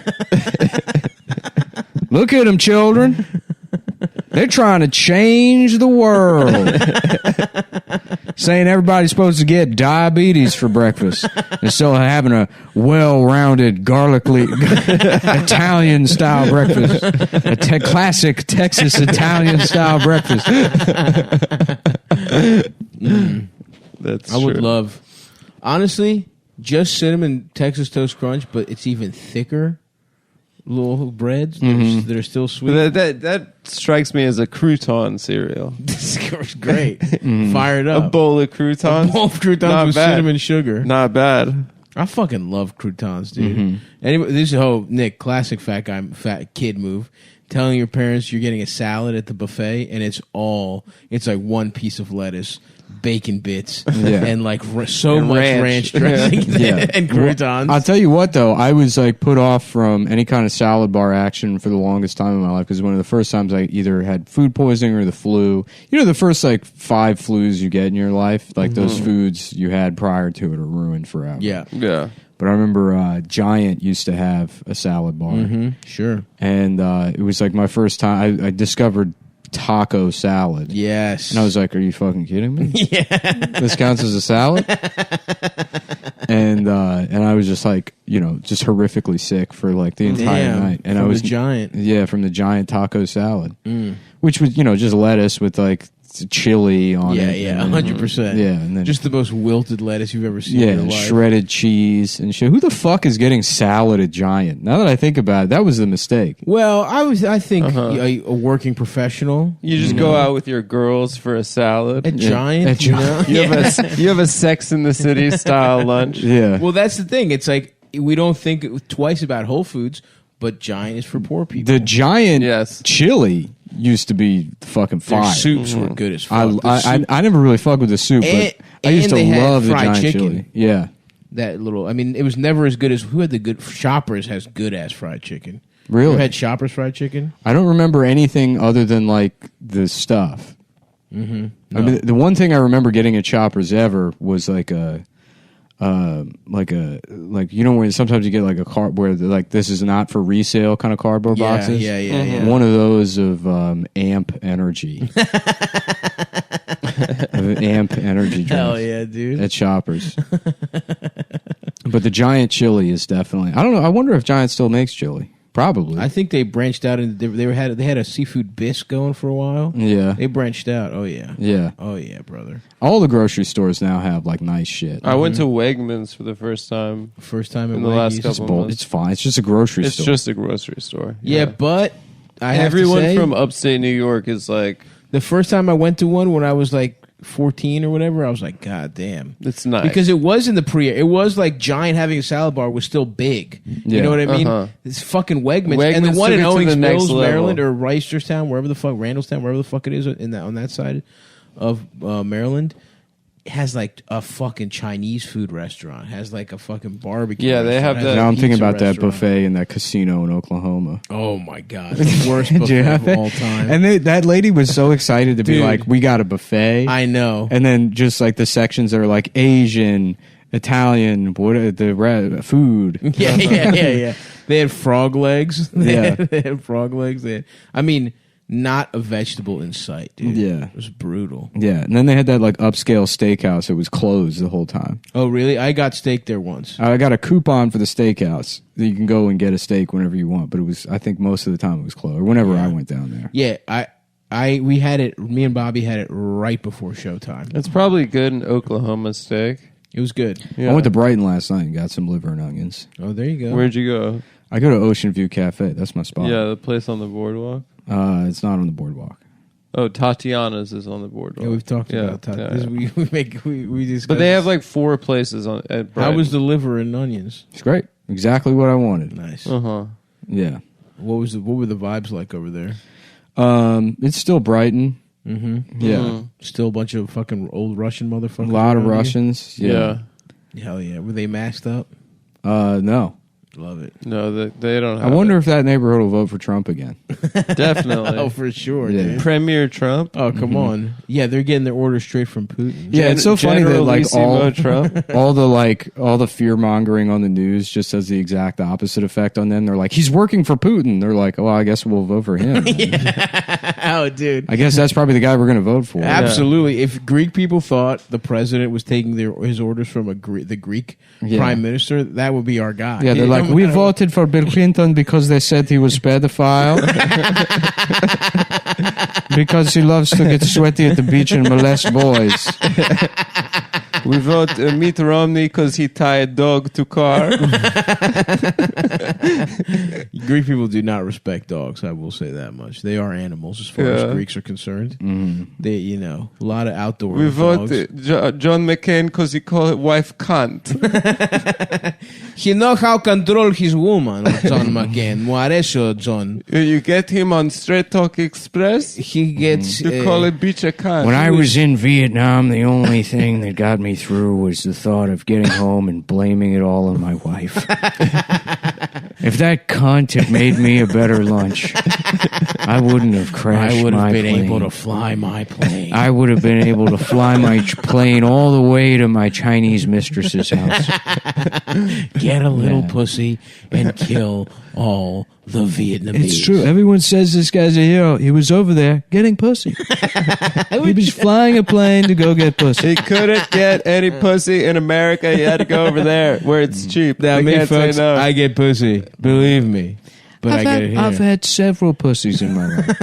[SPEAKER 8] Look at them, children. They're trying to change the world. Saying everybody's supposed to get diabetes for breakfast instead of having a well-rounded, garlicly Italian-style breakfast. A classic Texas Italian-style breakfast.
[SPEAKER 3] That's
[SPEAKER 2] I would
[SPEAKER 3] true.
[SPEAKER 2] love, honestly, just cinnamon Texas Toast Crunch, but it's even thicker. Little breads that are still sweet.
[SPEAKER 3] That strikes me as a crouton cereal.
[SPEAKER 2] This is great. Fire it up.
[SPEAKER 3] A bowl of croutons.
[SPEAKER 2] A bowl of croutons
[SPEAKER 3] Not
[SPEAKER 2] with
[SPEAKER 3] bad.
[SPEAKER 2] cinnamon sugar.
[SPEAKER 3] Not bad.
[SPEAKER 2] I fucking love croutons, dude. Anyway, this is Nick, classic fat kid move. Telling your parents you're getting a salad at the buffet, and it's like one piece of lettuce, bacon bits, and like so much ranch dressing and croutons.
[SPEAKER 8] I'll tell you what, though, I was like put off from any kind of salad bar action for the longest time in my life because one of the first times I either had food poisoning or the flu. You know, the first like 5 flus you get in your life, like those foods you had prior to it are ruined forever.
[SPEAKER 3] Yeah.
[SPEAKER 8] But I remember Giant used to have a salad bar.
[SPEAKER 2] Sure.
[SPEAKER 8] And it was like my first time. I discovered taco salad.
[SPEAKER 2] Yes.
[SPEAKER 8] And I was like, are you fucking kidding me?
[SPEAKER 2] Yeah.
[SPEAKER 8] This counts as a salad? And I was just like, just horrifically sick for like the entire night. And
[SPEAKER 2] from
[SPEAKER 8] I was
[SPEAKER 2] the Giant.
[SPEAKER 8] Yeah, from the Giant taco salad. Which was, just lettuce with like chili on it.
[SPEAKER 2] Yeah, 100%.
[SPEAKER 8] Yeah, and then
[SPEAKER 2] just the most wilted lettuce you've ever seen in your life.
[SPEAKER 8] Shredded cheese and shit. Who the fuck is getting salad at Giant? Now that I think about it, that was the mistake.
[SPEAKER 2] Well, I think a working professional.
[SPEAKER 3] You just go out with your girls for a salad
[SPEAKER 2] at Giant.
[SPEAKER 3] At Giant. You have a Sex in the City style lunch.
[SPEAKER 8] Yeah.
[SPEAKER 2] Well, that's the thing. It's like we don't think twice about Whole Foods, but Giant is for poor people.
[SPEAKER 8] The Giant chili used to be fucking fire.
[SPEAKER 2] Their soups were good as fuck.
[SPEAKER 8] I never really fucked with the soup, but I used to love the Giant
[SPEAKER 2] chicken.
[SPEAKER 8] chili. Yeah.
[SPEAKER 2] That little, it was never as good as, who had the good, Shoppers has good ass fried chicken.
[SPEAKER 8] Really?
[SPEAKER 2] You had Shoppers fried chicken?
[SPEAKER 8] I don't remember anything other than like the stuff.
[SPEAKER 2] No.
[SPEAKER 8] I mean, the one thing I remember getting at Shoppers ever was like a where sometimes you get like a card where like this is not for resale kind of cardboard boxes.
[SPEAKER 2] Yeah.
[SPEAKER 8] One of those of Amp Energy. Amp Energy drinks.
[SPEAKER 2] Hell yeah, dude.
[SPEAKER 8] At Shoppers. But the Giant chili is definitely. I don't know. I wonder if Giant still makes chili. Probably.
[SPEAKER 2] I think they branched out and they had a seafood bisque going for a while.
[SPEAKER 8] Yeah.
[SPEAKER 2] They branched out. Oh yeah.
[SPEAKER 8] Yeah.
[SPEAKER 2] Oh yeah, brother.
[SPEAKER 8] All the grocery stores now have like nice shit.
[SPEAKER 3] I went to Wegmans for the first time.
[SPEAKER 2] In
[SPEAKER 3] the last couple of months.
[SPEAKER 8] It's fine. It's just a grocery store.
[SPEAKER 3] It's just a grocery store.
[SPEAKER 2] Yeah, but
[SPEAKER 3] everyone
[SPEAKER 2] to say,
[SPEAKER 3] from upstate New York is like,
[SPEAKER 2] the first time I went to one when I was like 14 or whatever, I was like, God damn.
[SPEAKER 3] It's nice.
[SPEAKER 2] Because it was in the it was like Giant having a salad bar was still big. You know what I mean? It's fucking Wegmans. And the one in Owings Mills, Maryland, or Reisterstown, wherever the fuck, Randallstown, wherever the fuck it is on that side of Maryland, has like a fucking Chinese food restaurant. Has like a fucking barbecue.
[SPEAKER 3] Yeah, they have that.
[SPEAKER 8] Now I'm thinking about that
[SPEAKER 2] restaurant.
[SPEAKER 8] buffet in that casino in Oklahoma.
[SPEAKER 2] Oh my god, the worst buffet of all time.
[SPEAKER 8] And that lady was so excited to be like, "We got a buffet."
[SPEAKER 2] I know.
[SPEAKER 8] And then just like the sections that are like Asian, Italian, food.
[SPEAKER 2] Yeah. They had frog legs.
[SPEAKER 8] Yeah.
[SPEAKER 2] They had frog legs. Not a vegetable in sight, dude.
[SPEAKER 8] Yeah.
[SPEAKER 2] It was brutal.
[SPEAKER 8] Yeah, and then they had that like upscale steakhouse that was closed the whole time.
[SPEAKER 2] Oh, really? I got steak there once.
[SPEAKER 8] I got a coupon for the steakhouse that you can go and get a steak whenever you want, but it was, I think most of the time it was closed, or whenever I went down there.
[SPEAKER 2] Yeah, we had it, me and Bobby had it right before showtime.
[SPEAKER 3] It's probably good in Oklahoma steak.
[SPEAKER 2] It was good.
[SPEAKER 8] Yeah. I went to Brighton last night and got some liver and onions.
[SPEAKER 2] Oh, there you go.
[SPEAKER 3] Where'd you go?
[SPEAKER 8] I go to Ocean View Cafe. That's my spot.
[SPEAKER 3] Yeah, the place on the boardwalk.
[SPEAKER 8] It's not on the boardwalk.
[SPEAKER 3] Oh, Tatiana's is on the boardwalk.
[SPEAKER 2] Yeah, we've talked about Tatiana's. We discussed.
[SPEAKER 3] But they have like 4 places at Brighton.
[SPEAKER 2] How was the liver and onions?
[SPEAKER 8] It's great. Exactly what I wanted.
[SPEAKER 2] Nice.
[SPEAKER 8] Yeah.
[SPEAKER 2] What were the vibes like over there?
[SPEAKER 8] It's still Brighton.
[SPEAKER 2] Mm-hmm.
[SPEAKER 8] Yeah.
[SPEAKER 2] Still a bunch of fucking old Russian motherfuckers.
[SPEAKER 8] A lot of
[SPEAKER 2] around
[SPEAKER 8] Russians.
[SPEAKER 3] Yeah.
[SPEAKER 2] Hell yeah. Were they masked up?
[SPEAKER 8] No.
[SPEAKER 2] Love it.
[SPEAKER 3] No, they don't have
[SPEAKER 8] I wonder if that neighborhood will vote for Trump again.
[SPEAKER 3] Definitely.
[SPEAKER 2] Oh, for sure,
[SPEAKER 8] Yeah.
[SPEAKER 2] dude.
[SPEAKER 3] Premier Trump.
[SPEAKER 2] Oh, come on. Yeah, they're getting their orders straight from Putin.
[SPEAKER 8] Yeah, it's so funny that like
[SPEAKER 3] Trump.
[SPEAKER 8] all the fear mongering on the news just has the exact opposite effect on them. They're like, he's working for Putin. They're like, oh, I guess we'll vote for him.
[SPEAKER 2] Oh, dude.
[SPEAKER 8] I guess that's probably the guy we're going to vote for.
[SPEAKER 2] Absolutely. If Greek people thought the president was taking his orders from the Greek prime minister, that would be our guy.
[SPEAKER 8] Yeah, they're like, we voted for Bill Clinton because they said he was pedophile. Because he loves to get sweaty at the beach and molest boys.
[SPEAKER 3] We vote Mitt Romney because he tied dog to car.
[SPEAKER 2] Greek people do not respect dogs. I will say that much. They are animals as far as Greeks are concerned. They, a lot of outdoor.
[SPEAKER 3] We vote
[SPEAKER 2] dogs.
[SPEAKER 3] John McCain because he called wife cunt.
[SPEAKER 2] He know how control his woman, John McCain. Muaresho, John.
[SPEAKER 3] You get him on Straight Talk Express.
[SPEAKER 2] He gets.
[SPEAKER 3] You call a bitch a cunt.
[SPEAKER 8] When I was in Vietnam, the only thing that got me through was the thought of getting home and blaming it all on my wife. If that cunt had made me a better lunch, I wouldn't have crashed
[SPEAKER 2] I would have
[SPEAKER 8] my
[SPEAKER 2] been
[SPEAKER 8] plane.
[SPEAKER 2] able to fly my plane.
[SPEAKER 8] I would have been able to fly my plane all the way to my Chinese mistress's house.
[SPEAKER 2] Get a little pussy and kill all the Vietnamese.
[SPEAKER 8] It's true. Everyone says this guy's a hero. He was over there getting pussy. He was flying a plane to go get pussy.
[SPEAKER 3] He couldn't get any pussy in America. He had to go over there where it's cheap.
[SPEAKER 2] Now,
[SPEAKER 3] They
[SPEAKER 2] me,
[SPEAKER 3] can't say
[SPEAKER 2] folks,
[SPEAKER 3] no.
[SPEAKER 2] I get pussy. Believe me. But I get it here.
[SPEAKER 8] I've had several pussies in my life.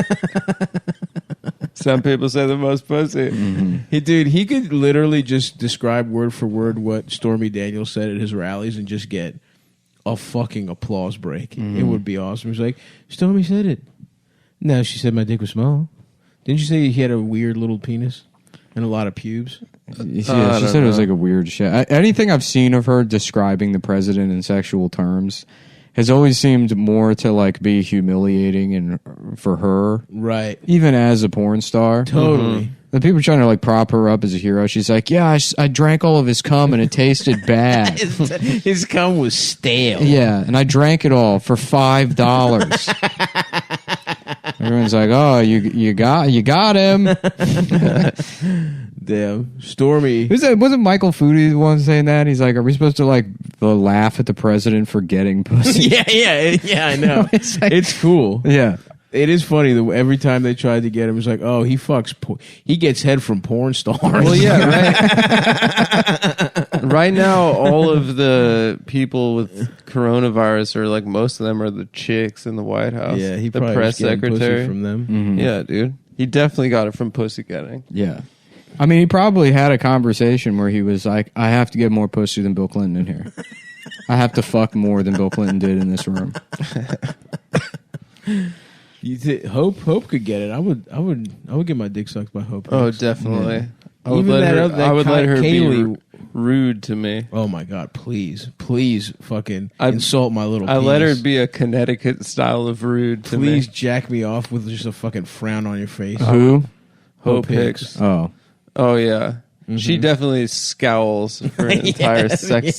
[SPEAKER 3] Some people say the most pussy.
[SPEAKER 2] He could literally just describe word for word what Stormy Daniels said at his rallies and just get a fucking applause break. It would be awesome. He's like, Stormy said it. No, she said my dick was small. Didn't you say he had a weird little penis and a lot of pubes?
[SPEAKER 8] She said it was like a weird shit. Anything I've seen of her describing the president in sexual terms has always seemed more to like be humiliating and for her,
[SPEAKER 2] Right.
[SPEAKER 8] even as a porn star.
[SPEAKER 2] Totally.
[SPEAKER 8] The people trying to like prop her up as a hero. She's like, yeah, I drank all of his cum and it tasted bad.
[SPEAKER 2] His cum was stale.
[SPEAKER 8] Yeah, and I drank it all for $5. Everyone's like, oh, you got him.
[SPEAKER 2] Damn. Stormy.
[SPEAKER 8] Wasn't Michael Foodie the one saying that? He's like, are we supposed to like laugh at the president for getting pussy?
[SPEAKER 2] yeah, I know. It's cool.
[SPEAKER 8] Yeah.
[SPEAKER 2] It is funny that every time they tried to get him, it's like, oh, he fucks. He gets head from porn stars.
[SPEAKER 3] Well, yeah, right. Right now, all of the people with coronavirus are like most of them are the chicks in the White House.
[SPEAKER 2] Yeah, he
[SPEAKER 3] the
[SPEAKER 2] probably
[SPEAKER 3] press
[SPEAKER 2] was getting pussy
[SPEAKER 3] secretary
[SPEAKER 2] from them.
[SPEAKER 8] Mm-hmm.
[SPEAKER 3] Yeah, dude, he definitely got it from pussy getting.
[SPEAKER 8] Yeah. I mean, he probably had a conversation where he was like, I have to get more pussy than Bill Clinton in here. I have to fuck more than Bill Clinton did in this room.
[SPEAKER 2] Hope could get it. I would get my dick sucked by Hope.
[SPEAKER 3] Oh,
[SPEAKER 2] Hicks.
[SPEAKER 3] definitely.
[SPEAKER 2] Yeah.
[SPEAKER 3] I would
[SPEAKER 2] Even
[SPEAKER 3] let her.
[SPEAKER 2] that
[SPEAKER 3] I would let her
[SPEAKER 2] Kaylee-
[SPEAKER 3] be rude to me.
[SPEAKER 2] Oh my god! Please, fucking insult my little.
[SPEAKER 3] I let her
[SPEAKER 2] penis.
[SPEAKER 3] be a Connecticut style of rude to
[SPEAKER 2] Please
[SPEAKER 3] me.
[SPEAKER 2] jack me off with just a fucking frown on your face.
[SPEAKER 8] Who?
[SPEAKER 3] Hope Hicks.
[SPEAKER 8] Oh.
[SPEAKER 3] Oh yeah. She definitely scowls for an entire sex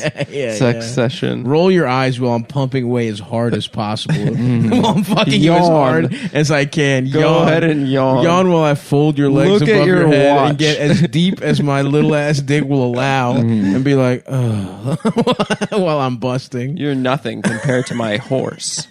[SPEAKER 3] session.
[SPEAKER 2] Roll your eyes while I'm pumping away as hard as possible. While I'm fucking you as hard as I can.
[SPEAKER 3] Go ahead and yawn.
[SPEAKER 2] Yawn while I fold your legs
[SPEAKER 3] Look at
[SPEAKER 2] above your
[SPEAKER 3] your
[SPEAKER 2] head
[SPEAKER 3] watch.
[SPEAKER 2] and get as deep as my little ass dick will allow and be like, ugh, while I'm busting.
[SPEAKER 3] You're nothing compared to my horse.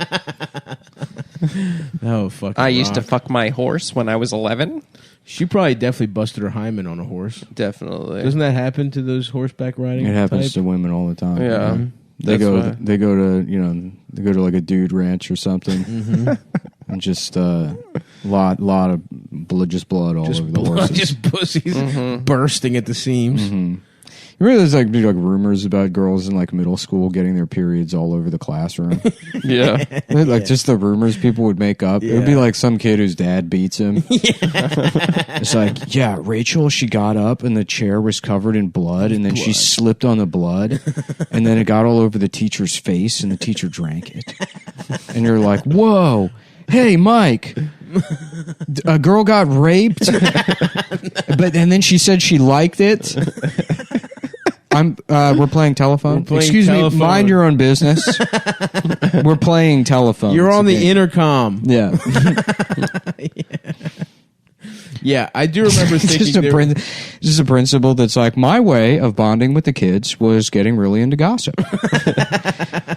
[SPEAKER 2] Oh, fucking
[SPEAKER 3] I used to
[SPEAKER 2] rock.
[SPEAKER 3] fuck my horse when I was 11.
[SPEAKER 2] She probably definitely busted her hymen on a horse.
[SPEAKER 3] Definitely.
[SPEAKER 2] Doesn't that happen to those horseback riding?
[SPEAKER 8] It happens
[SPEAKER 2] type?
[SPEAKER 8] to women all the time.
[SPEAKER 3] Yeah.
[SPEAKER 8] They
[SPEAKER 3] That's
[SPEAKER 8] go.
[SPEAKER 3] why.
[SPEAKER 8] They go to like a dude ranch or something, and just lot of just blood all over the horses.
[SPEAKER 2] Just pussies bursting at the seams.
[SPEAKER 8] You remember there's like rumors about girls in like middle school getting their periods all over the classroom.
[SPEAKER 3] Yeah.
[SPEAKER 8] Like just the rumors people would make up. It would be
[SPEAKER 2] Yeah.
[SPEAKER 8] like some kid whose dad beats him. It's like, yeah, Rachel, she got up and the chair was covered in blood and then she slipped on the blood and then it got all over the teacher's face and the teacher drank it. And you're like, whoa, hey, Mike, a girl got raped, and then she said she liked it. We're playing telephone. Excuse me, mind your own business. We're playing telephone.
[SPEAKER 2] You're on the
[SPEAKER 8] Okay.
[SPEAKER 2] intercom.
[SPEAKER 8] Yeah.
[SPEAKER 2] Yeah, I do remember thinking
[SPEAKER 8] just a principle that's like my way of bonding with the kids was getting really into gossip.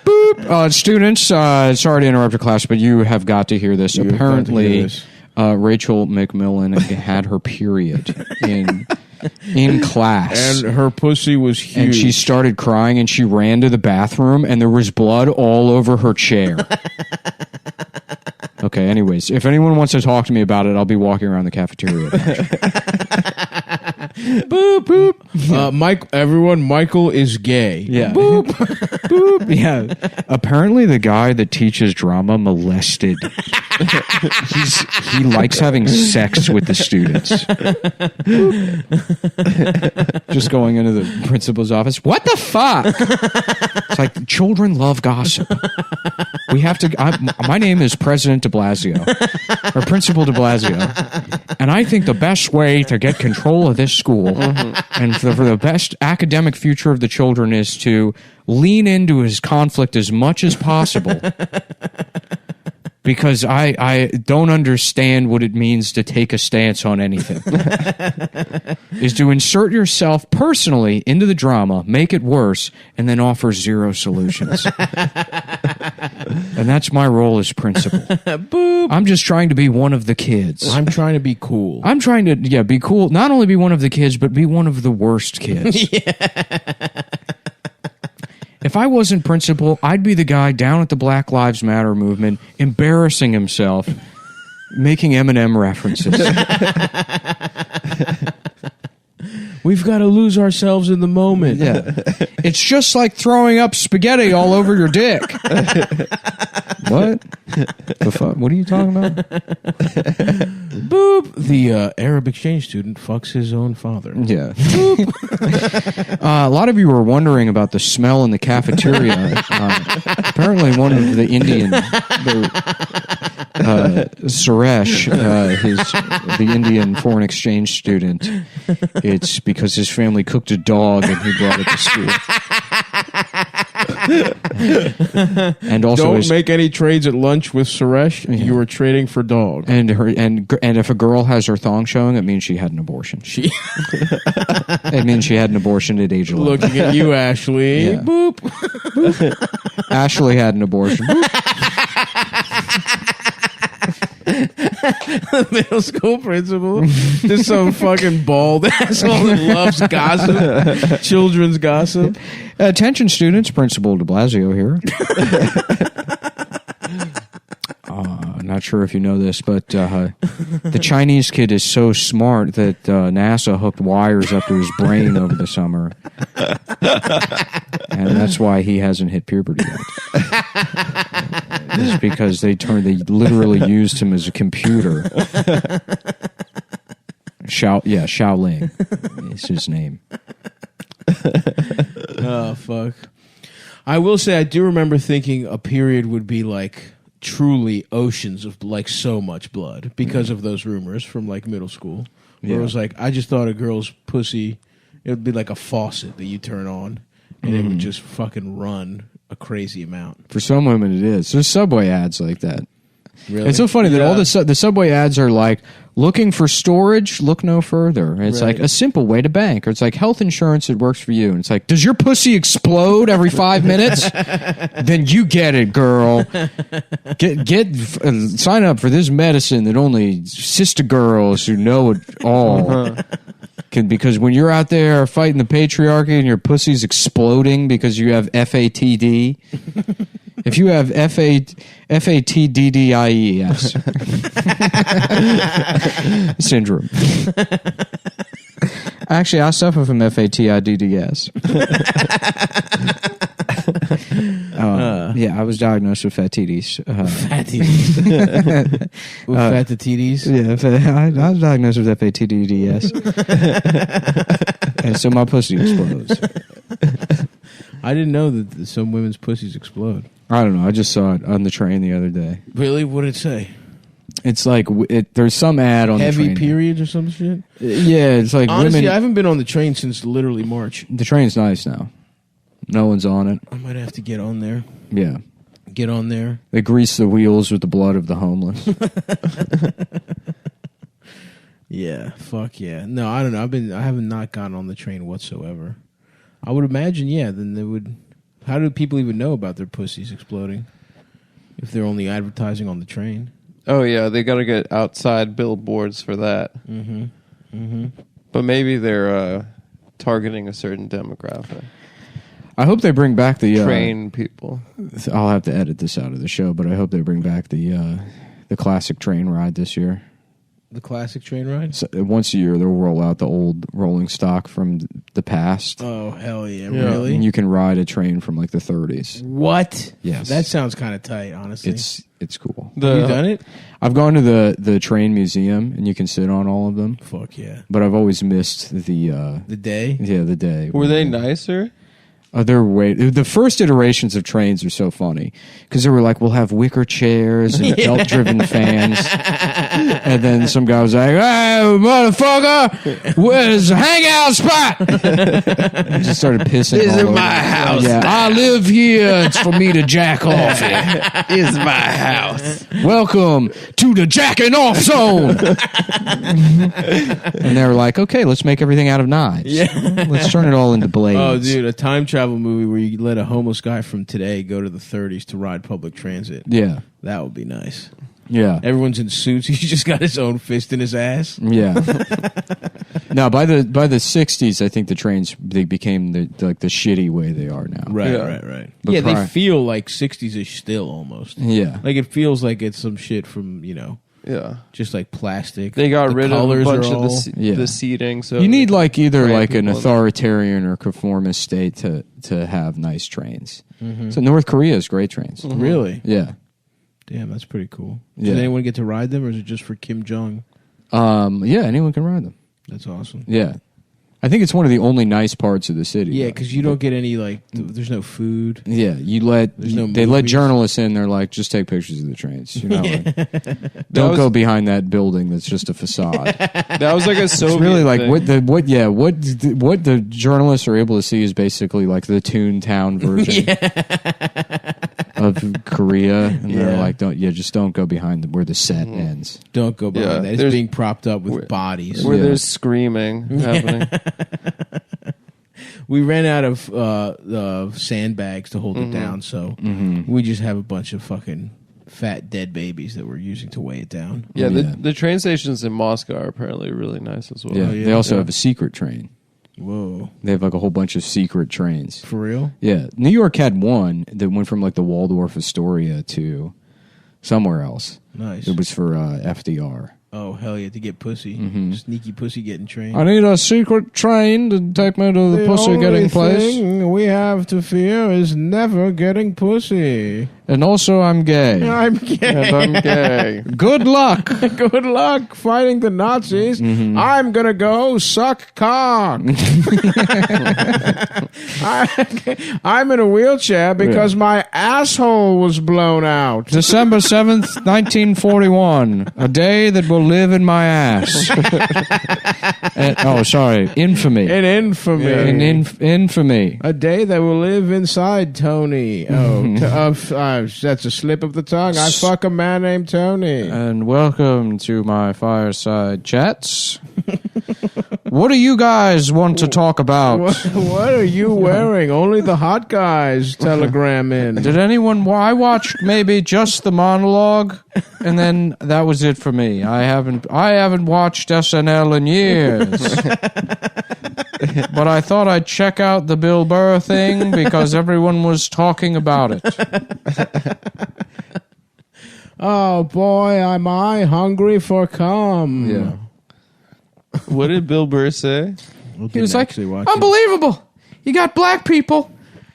[SPEAKER 8] Boop. Students, sorry to interrupt your class, but you have got to hear this. Apparently, Rachel McMillan had her period in class.
[SPEAKER 2] And her pussy was huge.
[SPEAKER 8] And she started crying and she ran to the bathroom and there was blood all over her chair. Okay, anyways, if anyone wants to talk to me about it, I'll be walking around the cafeteria.
[SPEAKER 2] Boop boop. Michael is gay.
[SPEAKER 8] Yeah. Boop. Boop. Yeah. Apparently the guy that teaches drama molested. He likes having sex with the students. Just going into the principal's office. What the fuck? It's like children love gossip. We have to. My name is President de Blasio, or Principal de Blasio, and I think the best way to get control of this school and for the best academic future of the children is to lean into his conflict as much as possible. Because I don't understand what it means to take a stance on anything. Is to insert yourself personally into the drama, make it worse, and then offer zero solutions. And that's my role as principal.
[SPEAKER 2] Boop.
[SPEAKER 8] I'm just trying to be one of the kids.
[SPEAKER 2] I'm trying to be cool.
[SPEAKER 8] I'm trying to, be cool. Not only be one of the kids, but be one of the worst kids. If I wasn't principal, I'd be the guy down at the Black Lives Matter movement, embarrassing himself, making Eminem references.
[SPEAKER 2] We've got to lose ourselves in the moment.
[SPEAKER 8] Yeah. It's just like throwing up spaghetti all over your dick. What? The fuck? What are you talking about?
[SPEAKER 2] Boop. The Arab exchange student fucks his own father.
[SPEAKER 8] Yeah. A lot of you were wondering about the smell in the cafeteria. Apparently one of the Indian... Suresh, the Indian foreign exchange student, it's because his family cooked a dog and he brought it to school. And also,
[SPEAKER 2] don't make any trades at lunch with Suresh. Yeah. You are trading for dog.
[SPEAKER 8] And if a girl has her thong showing, it means she had an abortion. It means she had an abortion at age 11.
[SPEAKER 2] Looking at you, Ashley. Yeah. Boop. Boop.
[SPEAKER 8] Ashley had an abortion.
[SPEAKER 2] Middle school principal, just some fucking bald asshole that loves gossip, children's gossip.
[SPEAKER 8] Attention students, Principal de Blasio here. Not sure if you know this, but the Chinese kid is so smart that NASA hooked wires up to his brain over the summer. And that's why he hasn't hit puberty yet. It's because they literally used him as a computer. Shaoling is his name.
[SPEAKER 2] Oh, fuck. I will say, I do remember thinking a period would be like truly oceans of like so much blood because of those rumors from like middle school. Where it was like, I just thought a girl's pussy, it would be like a faucet that you turn on and it would just fucking run a crazy amount.
[SPEAKER 8] For some women it is. There's Subway ads like that.
[SPEAKER 2] Really?
[SPEAKER 8] It's so funny that all the Subway ads are like, looking for storage, look no further. And it's like a simple way to bank. Or it's like health insurance that works for you. And it's like, does your pussy explode every 5 minutes? Then you get it, girl. Sign up for this medicine that only sister girls who know it all can. Because when you're out there fighting the patriarchy and your pussy's exploding because you have FATD. If you have FATDDIES syndrome. Actually, I suffer from FATIDDS. I was diagnosed with fattitis.
[SPEAKER 2] Fattitis. With fattitis?
[SPEAKER 8] Yeah, I was diagnosed with FATDDS. And so my pussy explodes.
[SPEAKER 2] I didn't know that some women's pussies explode.
[SPEAKER 8] I don't know. I just saw it on the train the other day.
[SPEAKER 2] Really? What did it say?
[SPEAKER 8] It's like there's some ad on
[SPEAKER 2] heavy
[SPEAKER 8] the train.
[SPEAKER 2] periods or some shit?
[SPEAKER 8] Yeah, it's like
[SPEAKER 2] honestly,
[SPEAKER 8] women.
[SPEAKER 2] I haven't been on the train since literally March.
[SPEAKER 8] The train's nice now. No one's on it.
[SPEAKER 2] I might have to get on there.
[SPEAKER 8] Yeah.
[SPEAKER 2] Get on there.
[SPEAKER 8] They grease the wheels with the blood of the homeless.
[SPEAKER 2] Yeah, fuck yeah. No, I don't know. I have not gotten on the train whatsoever. I would imagine, then they would. How do people even know about their pussies exploding if they're only advertising on the train?
[SPEAKER 3] Oh yeah, they got to get outside billboards for that.
[SPEAKER 2] Mm-hmm. Mm-hmm.
[SPEAKER 3] But maybe they're targeting a certain demographic.
[SPEAKER 8] I hope they bring back the
[SPEAKER 3] train people.
[SPEAKER 8] I'll have to edit this out of the show, but I hope they bring back the classic train ride this year.
[SPEAKER 2] The classic train ride?
[SPEAKER 8] So once a year, they'll roll out the old rolling stock from the past.
[SPEAKER 2] Oh, hell yeah. Really?
[SPEAKER 8] And you can ride a train from like the 30s.
[SPEAKER 2] What?
[SPEAKER 8] Yes.
[SPEAKER 2] That sounds kind of tight, honestly.
[SPEAKER 8] It's cool.
[SPEAKER 2] Have you done it?
[SPEAKER 8] I've gone to the train museum, and you can sit on all of them.
[SPEAKER 2] Fuck yeah.
[SPEAKER 8] But I've always missed the
[SPEAKER 2] day?
[SPEAKER 8] Yeah, the day.
[SPEAKER 3] Were they nicer?
[SPEAKER 8] The first iterations of trains are so funny because they were like, we'll have wicker chairs and belt-driven fans, and then some guy was like, "Hey, motherfucker, where's the hangout spot?" And just started pissing.
[SPEAKER 2] This is
[SPEAKER 8] all over
[SPEAKER 2] my house.
[SPEAKER 8] Yeah, I live here. It's for me to jack off in.
[SPEAKER 2] This is my house.
[SPEAKER 8] Welcome to the jacking off zone. And they were like, okay, let's make everything out of knives. Yeah, let's turn it all into blades.
[SPEAKER 2] Oh, dude, a time travel movie where you let a homeless guy from today go to the 30s to ride public transit.
[SPEAKER 8] Yeah.
[SPEAKER 2] That would be nice.
[SPEAKER 8] Yeah.
[SPEAKER 2] Everyone's in suits. He's just got his own fist in his ass.
[SPEAKER 8] Yeah. No, by the 60s, I think the trains they became the shitty way they are now.
[SPEAKER 2] Right.
[SPEAKER 8] But
[SPEAKER 2] Yeah, they feel like 60s-ish still almost.
[SPEAKER 8] Yeah.
[SPEAKER 2] Like it feels like it's some shit from,
[SPEAKER 3] Yeah.
[SPEAKER 2] just like plastic.
[SPEAKER 3] They got rid of a bunch of
[SPEAKER 8] Yeah.
[SPEAKER 3] the seating. So
[SPEAKER 8] you need like either
[SPEAKER 3] cramp
[SPEAKER 8] like an
[SPEAKER 3] people.
[SPEAKER 8] authoritarian or conformist state to have nice trains. So North Korea has great trains.
[SPEAKER 2] Really?
[SPEAKER 8] Yeah.
[SPEAKER 2] Damn, that's pretty cool.
[SPEAKER 8] Yeah.
[SPEAKER 2] Did anyone get to ride them, or is it just for Kim Jong?
[SPEAKER 8] Yeah, anyone can ride them.
[SPEAKER 2] That's awesome.
[SPEAKER 8] Yeah. I think it's one of the only nice parts of the city.
[SPEAKER 2] Yeah,
[SPEAKER 8] though.
[SPEAKER 2] because you don't get any there's no food.
[SPEAKER 8] Yeah,
[SPEAKER 2] There's no
[SPEAKER 8] they let
[SPEAKER 2] movies.
[SPEAKER 8] journalists in. They're like, just take pictures of the trains. You know, like,
[SPEAKER 3] That
[SPEAKER 8] don't
[SPEAKER 3] was-
[SPEAKER 8] go behind that building that's just a facade.
[SPEAKER 3] That was like a Soviet
[SPEAKER 8] It's really like
[SPEAKER 3] thing.
[SPEAKER 8] what the journalists are able to see is basically like the Toontown version of Korea, and they're like, just don't go behind where the set ends.
[SPEAKER 2] Don't go behind
[SPEAKER 3] Yeah,
[SPEAKER 2] that. It's
[SPEAKER 3] there's-
[SPEAKER 2] being propped up with bodies.
[SPEAKER 3] Where
[SPEAKER 8] Yeah.
[SPEAKER 3] there's screaming happening.
[SPEAKER 2] We ran out of sandbags to hold it down, so we just have a bunch of fucking fat dead babies that we're using to weigh it down.
[SPEAKER 3] Yeah,
[SPEAKER 8] Yeah.
[SPEAKER 3] the train stations in Moscow are apparently really nice as well.
[SPEAKER 8] Yeah,
[SPEAKER 2] yeah.
[SPEAKER 8] they also have a secret train.
[SPEAKER 2] Whoa.
[SPEAKER 8] They have like a whole bunch of secret trains.
[SPEAKER 2] For real?
[SPEAKER 8] Yeah, New York had one that went from like the Waldorf Astoria to somewhere else.
[SPEAKER 2] Nice.
[SPEAKER 8] It was for FDR.
[SPEAKER 2] Oh, hell yeah, to get pussy. Sneaky pussy getting trained.
[SPEAKER 8] I need a secret train to take me to the pussy getting place.
[SPEAKER 2] thing we have to fear is never getting pussy.
[SPEAKER 8] And also, I'm gay.
[SPEAKER 2] I'm gay.
[SPEAKER 3] And I'm gay.
[SPEAKER 8] Good luck.
[SPEAKER 2] Good luck fighting the Nazis. I'm gonna go suck cock. I'm in a wheelchair because my asshole was blown out.
[SPEAKER 8] December 7th, 1941. A day that will live in my ass. Infamy.
[SPEAKER 2] In infamy.
[SPEAKER 8] Infamy.
[SPEAKER 2] A day that will live inside Tony. That's a slip of the tongue. I fuck a man named Tony.
[SPEAKER 8] And welcome to my fireside chats. What do you guys want to talk about?
[SPEAKER 2] What are you wearing? Only the hot guys telegram in.
[SPEAKER 8] Did anyone? I watched maybe just the monologue, and then that was it for me. I haven't watched SNL in years, but I thought I'd check out the Bill Burr thing because everyone was talking about it.
[SPEAKER 2] Oh boy, am I hungry for cum.
[SPEAKER 8] Yeah.
[SPEAKER 3] What did Bill Burr say?
[SPEAKER 8] He was like, unbelievable. You got black people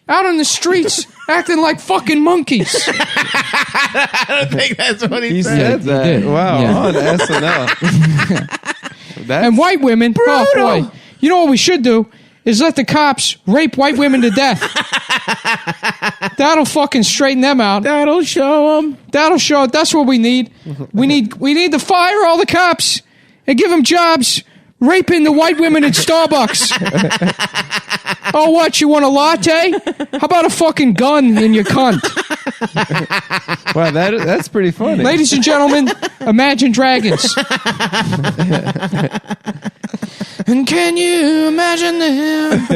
[SPEAKER 8] out on the streets acting like fucking monkeys.
[SPEAKER 2] I don't think that's what
[SPEAKER 3] He said that.
[SPEAKER 8] did.
[SPEAKER 3] Wow,
[SPEAKER 8] Yeah.
[SPEAKER 3] on SNL.
[SPEAKER 8] And white women, oh boy, you know what we should do is let the cops rape white women to death. That'll fucking straighten them out.
[SPEAKER 2] That'll show them.
[SPEAKER 8] That'll show. That's what we need. We need to fire all the cops and give them jobs raping the white women at Starbucks. Oh, what? You want a latte? How about a fucking gun in your cunt?
[SPEAKER 3] Wow, that's pretty funny.
[SPEAKER 8] Ladies and gentlemen, Imagine Dragons. And can you imagine them?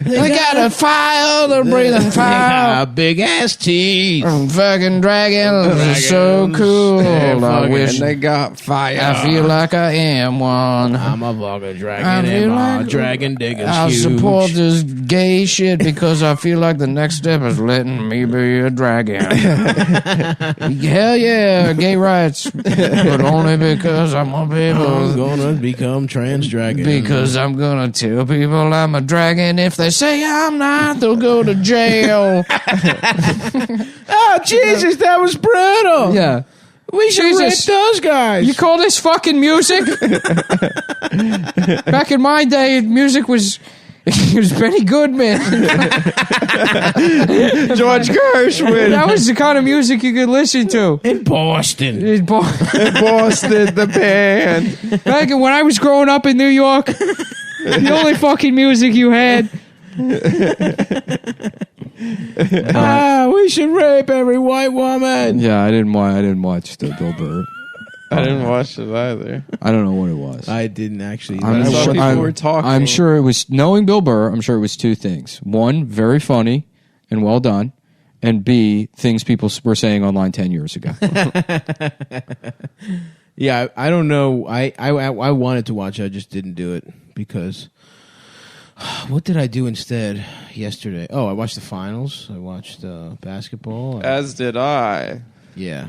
[SPEAKER 8] They got a fire, they're breathing fire.
[SPEAKER 2] Big ass teeth.
[SPEAKER 8] Fucking dragons are so cool. I wish
[SPEAKER 3] And they got fire.
[SPEAKER 8] I feel like I am one.
[SPEAKER 2] I'm a fucking
[SPEAKER 8] I
[SPEAKER 2] dragon.
[SPEAKER 8] feel
[SPEAKER 2] And my
[SPEAKER 8] like-
[SPEAKER 2] dragon digger's
[SPEAKER 8] I
[SPEAKER 2] huge.
[SPEAKER 8] support this gay shit because I feel like the next step is letting me be a dragon. Hell yeah, gay rights, but only because I'm gonna be
[SPEAKER 2] I'm
[SPEAKER 8] able.
[SPEAKER 2] gonna become trans dragon.
[SPEAKER 8] Because I'm gonna tell people I'm a dragon. If they say I'm not, they'll go to jail.
[SPEAKER 2] Oh Jesus, that was brutal.
[SPEAKER 8] Yeah.
[SPEAKER 2] We should
[SPEAKER 8] Jesus.
[SPEAKER 2] rate those guys.
[SPEAKER 8] You call this fucking music? Back in my day, music was. It was Benny Goodman.
[SPEAKER 3] George Gershwin.
[SPEAKER 8] That was the kind of music you could listen to.
[SPEAKER 2] in Boston.
[SPEAKER 3] Boston, the band.
[SPEAKER 8] Back when I was growing up in New York, the only fucking music you had.
[SPEAKER 2] We should rape every white woman.
[SPEAKER 8] Yeah, I didn't watch the Bill Burr.
[SPEAKER 3] I didn't watch it either.
[SPEAKER 8] I don't know what it was.
[SPEAKER 2] I didn't actually.
[SPEAKER 3] I saw people were talking.
[SPEAKER 8] I'm sure it was, knowing Bill Burr, I'm sure it was two things. One, very funny and well done. And B, things people were saying online 10 years ago.
[SPEAKER 2] Yeah, I don't know. I wanted to watch it. I just didn't do it because what did I do instead yesterday? Oh, I watched the finals. I watched basketball.
[SPEAKER 3] As did I.
[SPEAKER 2] Yeah.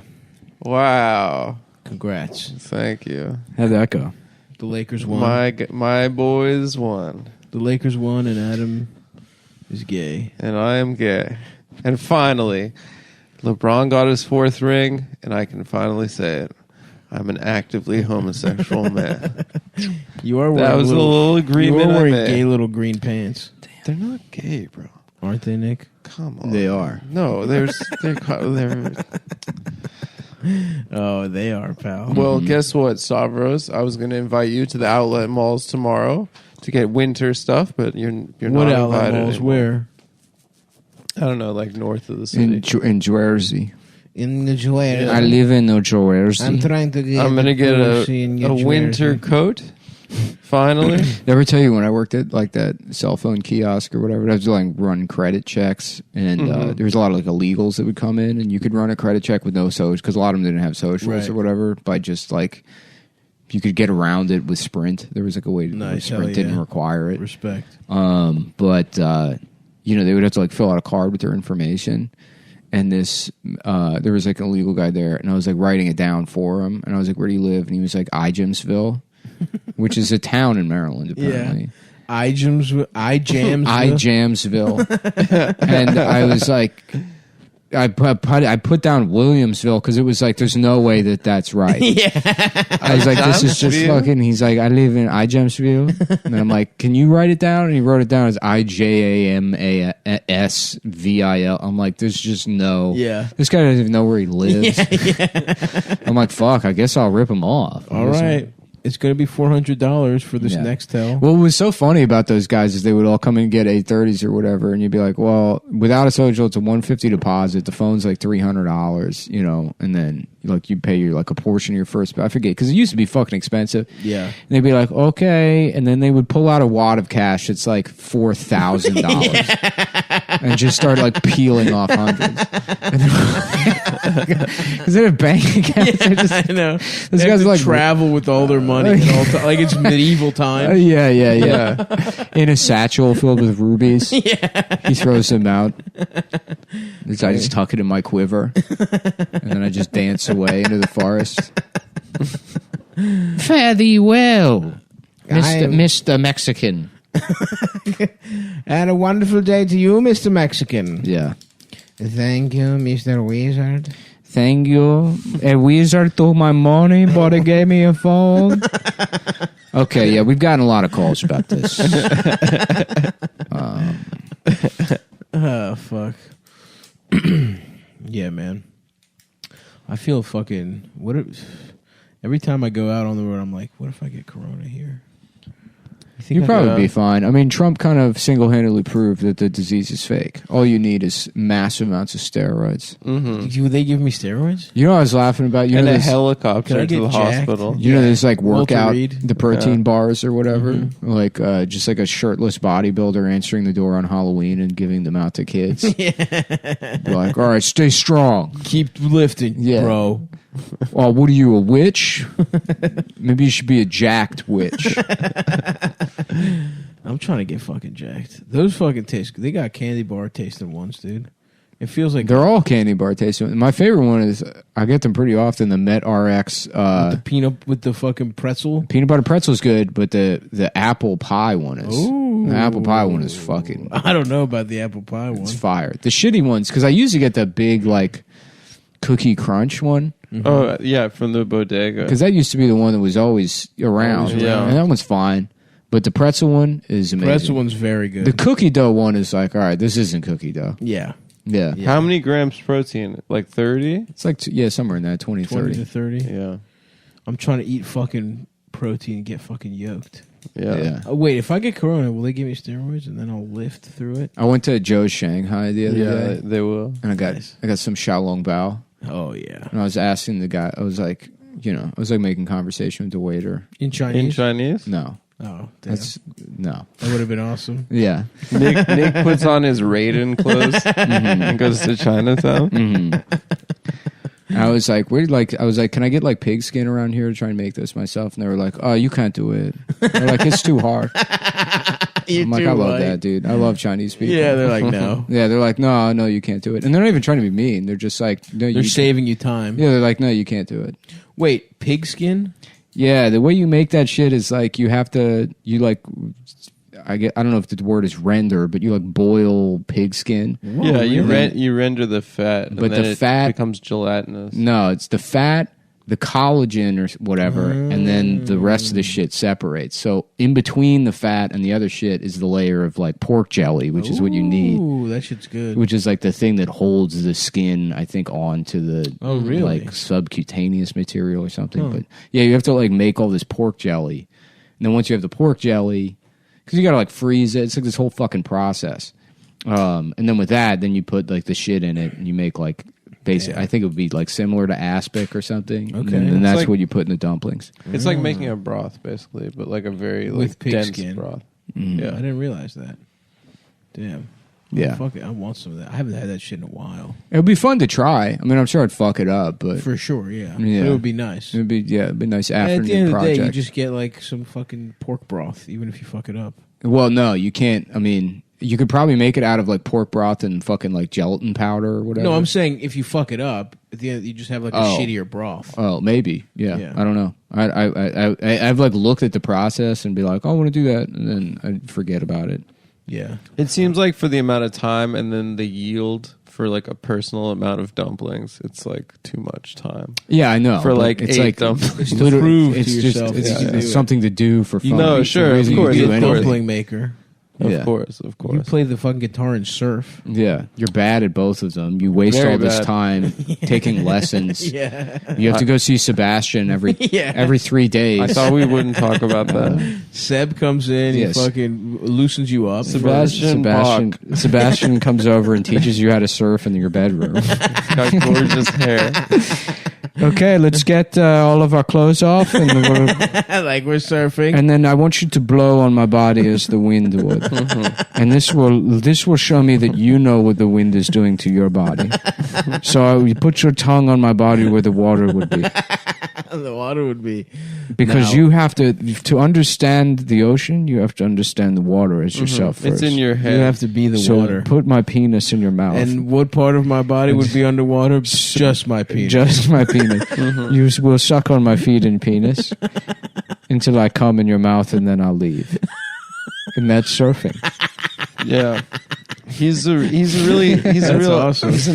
[SPEAKER 3] Wow.
[SPEAKER 2] Congrats.
[SPEAKER 3] Thank you.
[SPEAKER 8] How'd that go?
[SPEAKER 2] The Lakers won.
[SPEAKER 3] My boys won.
[SPEAKER 2] The Lakers won, and Adam is gay.
[SPEAKER 3] And I am gay. And finally, LeBron got his 4th ring, and I can finally say it. I'm an actively homosexual man.
[SPEAKER 2] You are wearing
[SPEAKER 3] That was a little agreement
[SPEAKER 2] You are
[SPEAKER 3] I
[SPEAKER 2] wearing
[SPEAKER 3] made.
[SPEAKER 2] gay little green pants,
[SPEAKER 3] They're not gay, bro.
[SPEAKER 2] aren't they, Nick?
[SPEAKER 3] Come on.
[SPEAKER 2] They are.
[SPEAKER 3] No, they're
[SPEAKER 2] Oh, they are, pal.
[SPEAKER 3] Well, guess what, Stavros? I was going to invite you to the outlet malls tomorrow to get winter stuff, but you're
[SPEAKER 2] what
[SPEAKER 3] not
[SPEAKER 2] outlet
[SPEAKER 3] invited
[SPEAKER 2] malls?
[SPEAKER 3] anymore.
[SPEAKER 2] Where?
[SPEAKER 3] I don't know, like north of the city.
[SPEAKER 8] In Jersey.
[SPEAKER 2] In New Jersey.
[SPEAKER 8] I live in New Jersey.
[SPEAKER 2] I'm trying to get.
[SPEAKER 3] I'm going to get
[SPEAKER 2] in New
[SPEAKER 3] a winter
[SPEAKER 2] Jersey.
[SPEAKER 3] coat. Finally.
[SPEAKER 8] Did I ever tell you when I worked at like that cell phone kiosk or whatever, I was like run credit checks, and there was a lot of like illegals that would come in, and you could run a credit check with no social, because a lot of them didn't have socials
[SPEAKER 2] Right.
[SPEAKER 8] or whatever, by just like you could get around it with Sprint. There was like a way to
[SPEAKER 2] Nice,
[SPEAKER 8] Sprint
[SPEAKER 2] hell
[SPEAKER 8] didn't
[SPEAKER 2] yeah.
[SPEAKER 8] require it.
[SPEAKER 2] Respect.
[SPEAKER 8] But you know, they would have to like fill out a card with their information. And this, there was like an illegal guy there, and I was like writing it down for him, and I was like, "Where do you live?" And he was like, "Ijamsville," which is a town in Maryland, apparently.
[SPEAKER 2] Ijamsville.
[SPEAKER 8] And I was like, I put down Williamsville because it was like, there's no way that's right.
[SPEAKER 2] Yeah.
[SPEAKER 8] I was like, this is just
[SPEAKER 3] Ijamsville?
[SPEAKER 8] fucking. He's like, I live in Ijamsville, and I'm like, can you write it down? And he wrote it down as Ijamasville. I'm like, there's just no.
[SPEAKER 2] Yeah.
[SPEAKER 8] This guy doesn't even know where he lives. I'm like, fuck. I guess I'll rip him off.
[SPEAKER 2] All right. It's going to be $400 for this
[SPEAKER 8] Yeah.
[SPEAKER 2] Nextel.
[SPEAKER 8] Well, what was so funny about those guys is they would all come in and get 830s or whatever, and you'd be like, well, without a social, it's a $150 deposit. The phone's like $300, you know, and then like you pay your like a portion of your first. I forget, because it used to be fucking expensive.
[SPEAKER 2] Yeah.
[SPEAKER 8] And they'd be like, okay, and then they would pull out a wad of cash that's like $4,000 and just start like peeling off hundreds. Is it a bank account?
[SPEAKER 2] I know.
[SPEAKER 8] Those
[SPEAKER 2] They have
[SPEAKER 8] guys
[SPEAKER 2] to
[SPEAKER 8] like
[SPEAKER 2] travel with all their money at all time. Like it's medieval times.
[SPEAKER 8] Yeah. In a satchel filled with rubies. Yeah. He throws them out. I just tuck it in my quiver. And then I just dance away into the forest. Fare thee well, Mr. Mexican.
[SPEAKER 2] And a wonderful day to you, Mr. Mexican.
[SPEAKER 8] Yeah.
[SPEAKER 2] Thank you, Mr. Wizard.
[SPEAKER 8] Thank you. A wizard took my money, but he gave me a phone. Okay, yeah, we've gotten a lot of calls about this.
[SPEAKER 2] Oh, fuck. Yeah, man. I feel fucking... every time I go out on the road, I'm like, what if I get corona here?
[SPEAKER 8] You
[SPEAKER 2] think
[SPEAKER 8] You'd probably be fine. I mean, Trump kind of single-handedly proved that the disease is fake. All you need is massive amounts of steroids.
[SPEAKER 2] Would they give me steroids?
[SPEAKER 8] You know, I was laughing about
[SPEAKER 3] and a
[SPEAKER 2] Can
[SPEAKER 3] helicopter
[SPEAKER 2] I
[SPEAKER 3] to
[SPEAKER 2] get
[SPEAKER 3] the
[SPEAKER 2] jacked?
[SPEAKER 3] hospital.
[SPEAKER 8] You know, there's like
[SPEAKER 2] Walter
[SPEAKER 8] workout,
[SPEAKER 2] Reed.
[SPEAKER 8] the protein bars or whatever. Like just like a shirtless bodybuilder answering the door on Halloween and giving them out to kids. Like, all right, stay strong.
[SPEAKER 2] Keep lifting, bro.
[SPEAKER 8] Oh, what are you, a witch? Maybe you should be a jacked witch.
[SPEAKER 2] I'm trying to get fucking jacked. Those fucking taste. They got candy bar tasting ones, dude. It feels like
[SPEAKER 8] They're all candy bar tasting. My favorite one is, I get them pretty often, the Met RX.
[SPEAKER 2] the peanut with the fucking pretzel.
[SPEAKER 8] Peanut butter pretzel is good, but the apple pie one is. The apple pie one is fucking.
[SPEAKER 2] I don't know about the apple pie one.
[SPEAKER 8] It's fire. The shitty ones, because I usually get the big like cookie crunch one.
[SPEAKER 3] Oh yeah, from the bodega.
[SPEAKER 8] Because that used to be the one that was always around.
[SPEAKER 3] Yeah.
[SPEAKER 8] And that one's fine. But the pretzel one is amazing.
[SPEAKER 2] Pretzel one's very good.
[SPEAKER 8] The cookie dough one is like, all right, this isn't cookie dough.
[SPEAKER 2] Yeah.
[SPEAKER 8] Yeah.
[SPEAKER 3] How many grams protein? Like 30?
[SPEAKER 8] It's like, somewhere in that, 20
[SPEAKER 2] 20
[SPEAKER 8] 30.
[SPEAKER 2] to 30.
[SPEAKER 3] Yeah.
[SPEAKER 2] I'm trying to eat fucking protein and get fucking yoked.
[SPEAKER 3] Yeah.
[SPEAKER 2] Oh, wait, if I get corona, will they give me steroids and then I'll lift through it?
[SPEAKER 8] I went to Joe's Shanghai the other day.
[SPEAKER 3] They will.
[SPEAKER 8] And I got some Xiaolong Bao.
[SPEAKER 2] Oh, yeah.
[SPEAKER 8] And I was asking the guy, I was like, making conversation with the waiter.
[SPEAKER 2] In Chinese?
[SPEAKER 3] In Chinese?
[SPEAKER 8] No.
[SPEAKER 2] Oh, damn.
[SPEAKER 8] No.
[SPEAKER 2] That would have been awesome.
[SPEAKER 8] Yeah.
[SPEAKER 3] Nick puts on his Raiden clothes and goes to Chinatown.
[SPEAKER 8] I was like, can I get like pig skin around here to try and make this myself? And they were like, oh, you can't do it. They're like, it's too hard. I'm like, I love that, dude. I love Chinese people.
[SPEAKER 2] Yeah, they're like, no.
[SPEAKER 8] Yeah, they're like, no, you can't do it. And they're not even trying to be mean. They're just like, no,
[SPEAKER 2] They're saving you time.
[SPEAKER 8] Yeah, they're like, no, you can't do it.
[SPEAKER 2] Wait, pig skin?
[SPEAKER 8] Yeah, the way you make that shit is like I don't know if the word is render, but you like boil pig skin.
[SPEAKER 3] Yeah, you render the fat,
[SPEAKER 8] But
[SPEAKER 3] and then
[SPEAKER 8] the fat
[SPEAKER 3] becomes gelatinous.
[SPEAKER 8] No, it's the fat, the collagen or whatever, and then the rest of the shit separates. So in between the fat and the other shit is the layer of like pork jelly, which is what you need.
[SPEAKER 2] Ooh, that shit's good.
[SPEAKER 8] Which is like the thing that holds the skin, I think, onto the like subcutaneous material or something. But yeah, you have to like make all this pork jelly, and then once you have the pork jelly, because you gotta like freeze it. It's like this whole fucking process. And then with that, then you put like the shit in it, and you make like. I think it would be like similar to aspic or something.
[SPEAKER 2] Okay.
[SPEAKER 8] And that's
[SPEAKER 3] like-
[SPEAKER 8] what you put in the dumplings.
[SPEAKER 3] It's like making a broth, basically, but like a very
[SPEAKER 2] With
[SPEAKER 3] like
[SPEAKER 2] pig
[SPEAKER 3] dense
[SPEAKER 2] skin.
[SPEAKER 3] broth.
[SPEAKER 2] I didn't realize that. Damn.
[SPEAKER 8] Yeah.
[SPEAKER 2] Fuck it. I want some of that. I haven't had that shit in a while.
[SPEAKER 8] It would be fun to try. I mean, I'm sure I'd fuck it up, but
[SPEAKER 2] For sure, yeah.
[SPEAKER 8] Yeah.
[SPEAKER 2] But it would be nice.
[SPEAKER 8] it'd be a nice
[SPEAKER 2] And
[SPEAKER 8] afternoon
[SPEAKER 2] at the end of the
[SPEAKER 8] project.
[SPEAKER 2] day, you just get like some fucking pork broth, even if you fuck it up.
[SPEAKER 8] Well, no, you can't. I mean, you could probably make it out of like pork broth and fucking like gelatin powder or whatever.
[SPEAKER 2] No, I'm saying if you fuck it up, at the end you just have like a shittier broth.
[SPEAKER 8] Oh, maybe. Yeah.
[SPEAKER 2] Yeah.
[SPEAKER 8] I don't know. I've like looked at the process and be like, oh, I want to do that, and then I'd forget about it.
[SPEAKER 2] Yeah.
[SPEAKER 3] It seems like for the amount of time and then the yield for like a personal amount of dumplings, it's like too much time.
[SPEAKER 8] Yeah, I know.
[SPEAKER 3] For,
[SPEAKER 8] but
[SPEAKER 3] like,
[SPEAKER 8] it's
[SPEAKER 3] 8
[SPEAKER 8] like
[SPEAKER 3] dumplings.
[SPEAKER 8] it's
[SPEAKER 2] To
[SPEAKER 8] literally-
[SPEAKER 2] prove to
[SPEAKER 8] it's just
[SPEAKER 2] yourself
[SPEAKER 8] it's,
[SPEAKER 2] that you
[SPEAKER 8] it's
[SPEAKER 2] do it.
[SPEAKER 8] something to do for fun.
[SPEAKER 3] No,
[SPEAKER 8] It's
[SPEAKER 3] sure,
[SPEAKER 8] the
[SPEAKER 3] of
[SPEAKER 8] reason you
[SPEAKER 3] course.
[SPEAKER 8] do
[SPEAKER 2] Be a
[SPEAKER 8] anything.
[SPEAKER 2] dumpling maker.
[SPEAKER 3] Of
[SPEAKER 8] Yeah.
[SPEAKER 3] course.
[SPEAKER 2] You play the fucking guitar and surf.
[SPEAKER 8] Yeah, you're bad at both of them. You waste
[SPEAKER 3] Very
[SPEAKER 8] all this
[SPEAKER 3] bad.
[SPEAKER 8] time taking lessons.
[SPEAKER 2] Yeah.
[SPEAKER 8] You have to go see Sebastian every 3 days.
[SPEAKER 3] I thought we wouldn't talk about that.
[SPEAKER 2] Seb comes in,
[SPEAKER 8] Yes.
[SPEAKER 2] he fucking loosens you up.
[SPEAKER 8] Sebastian comes over and teaches you how to surf in your bedroom.
[SPEAKER 3] He's got gorgeous hair.
[SPEAKER 8] Okay, let's get all of our clothes off, and
[SPEAKER 2] Like we're surfing.
[SPEAKER 8] and then I want you to blow on my body as the wind would, and this will show me that you know what the wind is doing to your body. So you put your tongue on my body where the water would be,
[SPEAKER 2] The water would be.
[SPEAKER 8] because
[SPEAKER 2] Now-
[SPEAKER 8] you have to understand the ocean. You have to understand the water as yourself first.
[SPEAKER 3] It's in your head.
[SPEAKER 2] You have to be the
[SPEAKER 8] so
[SPEAKER 2] water.
[SPEAKER 8] put my penis in your mouth.
[SPEAKER 2] And what part of my body would be underwater? Just my penis.
[SPEAKER 8] Just my penis. You will suck on my feet and penis until I come in your mouth, and then I'll leave. And that's surfing.
[SPEAKER 3] Yeah. He's an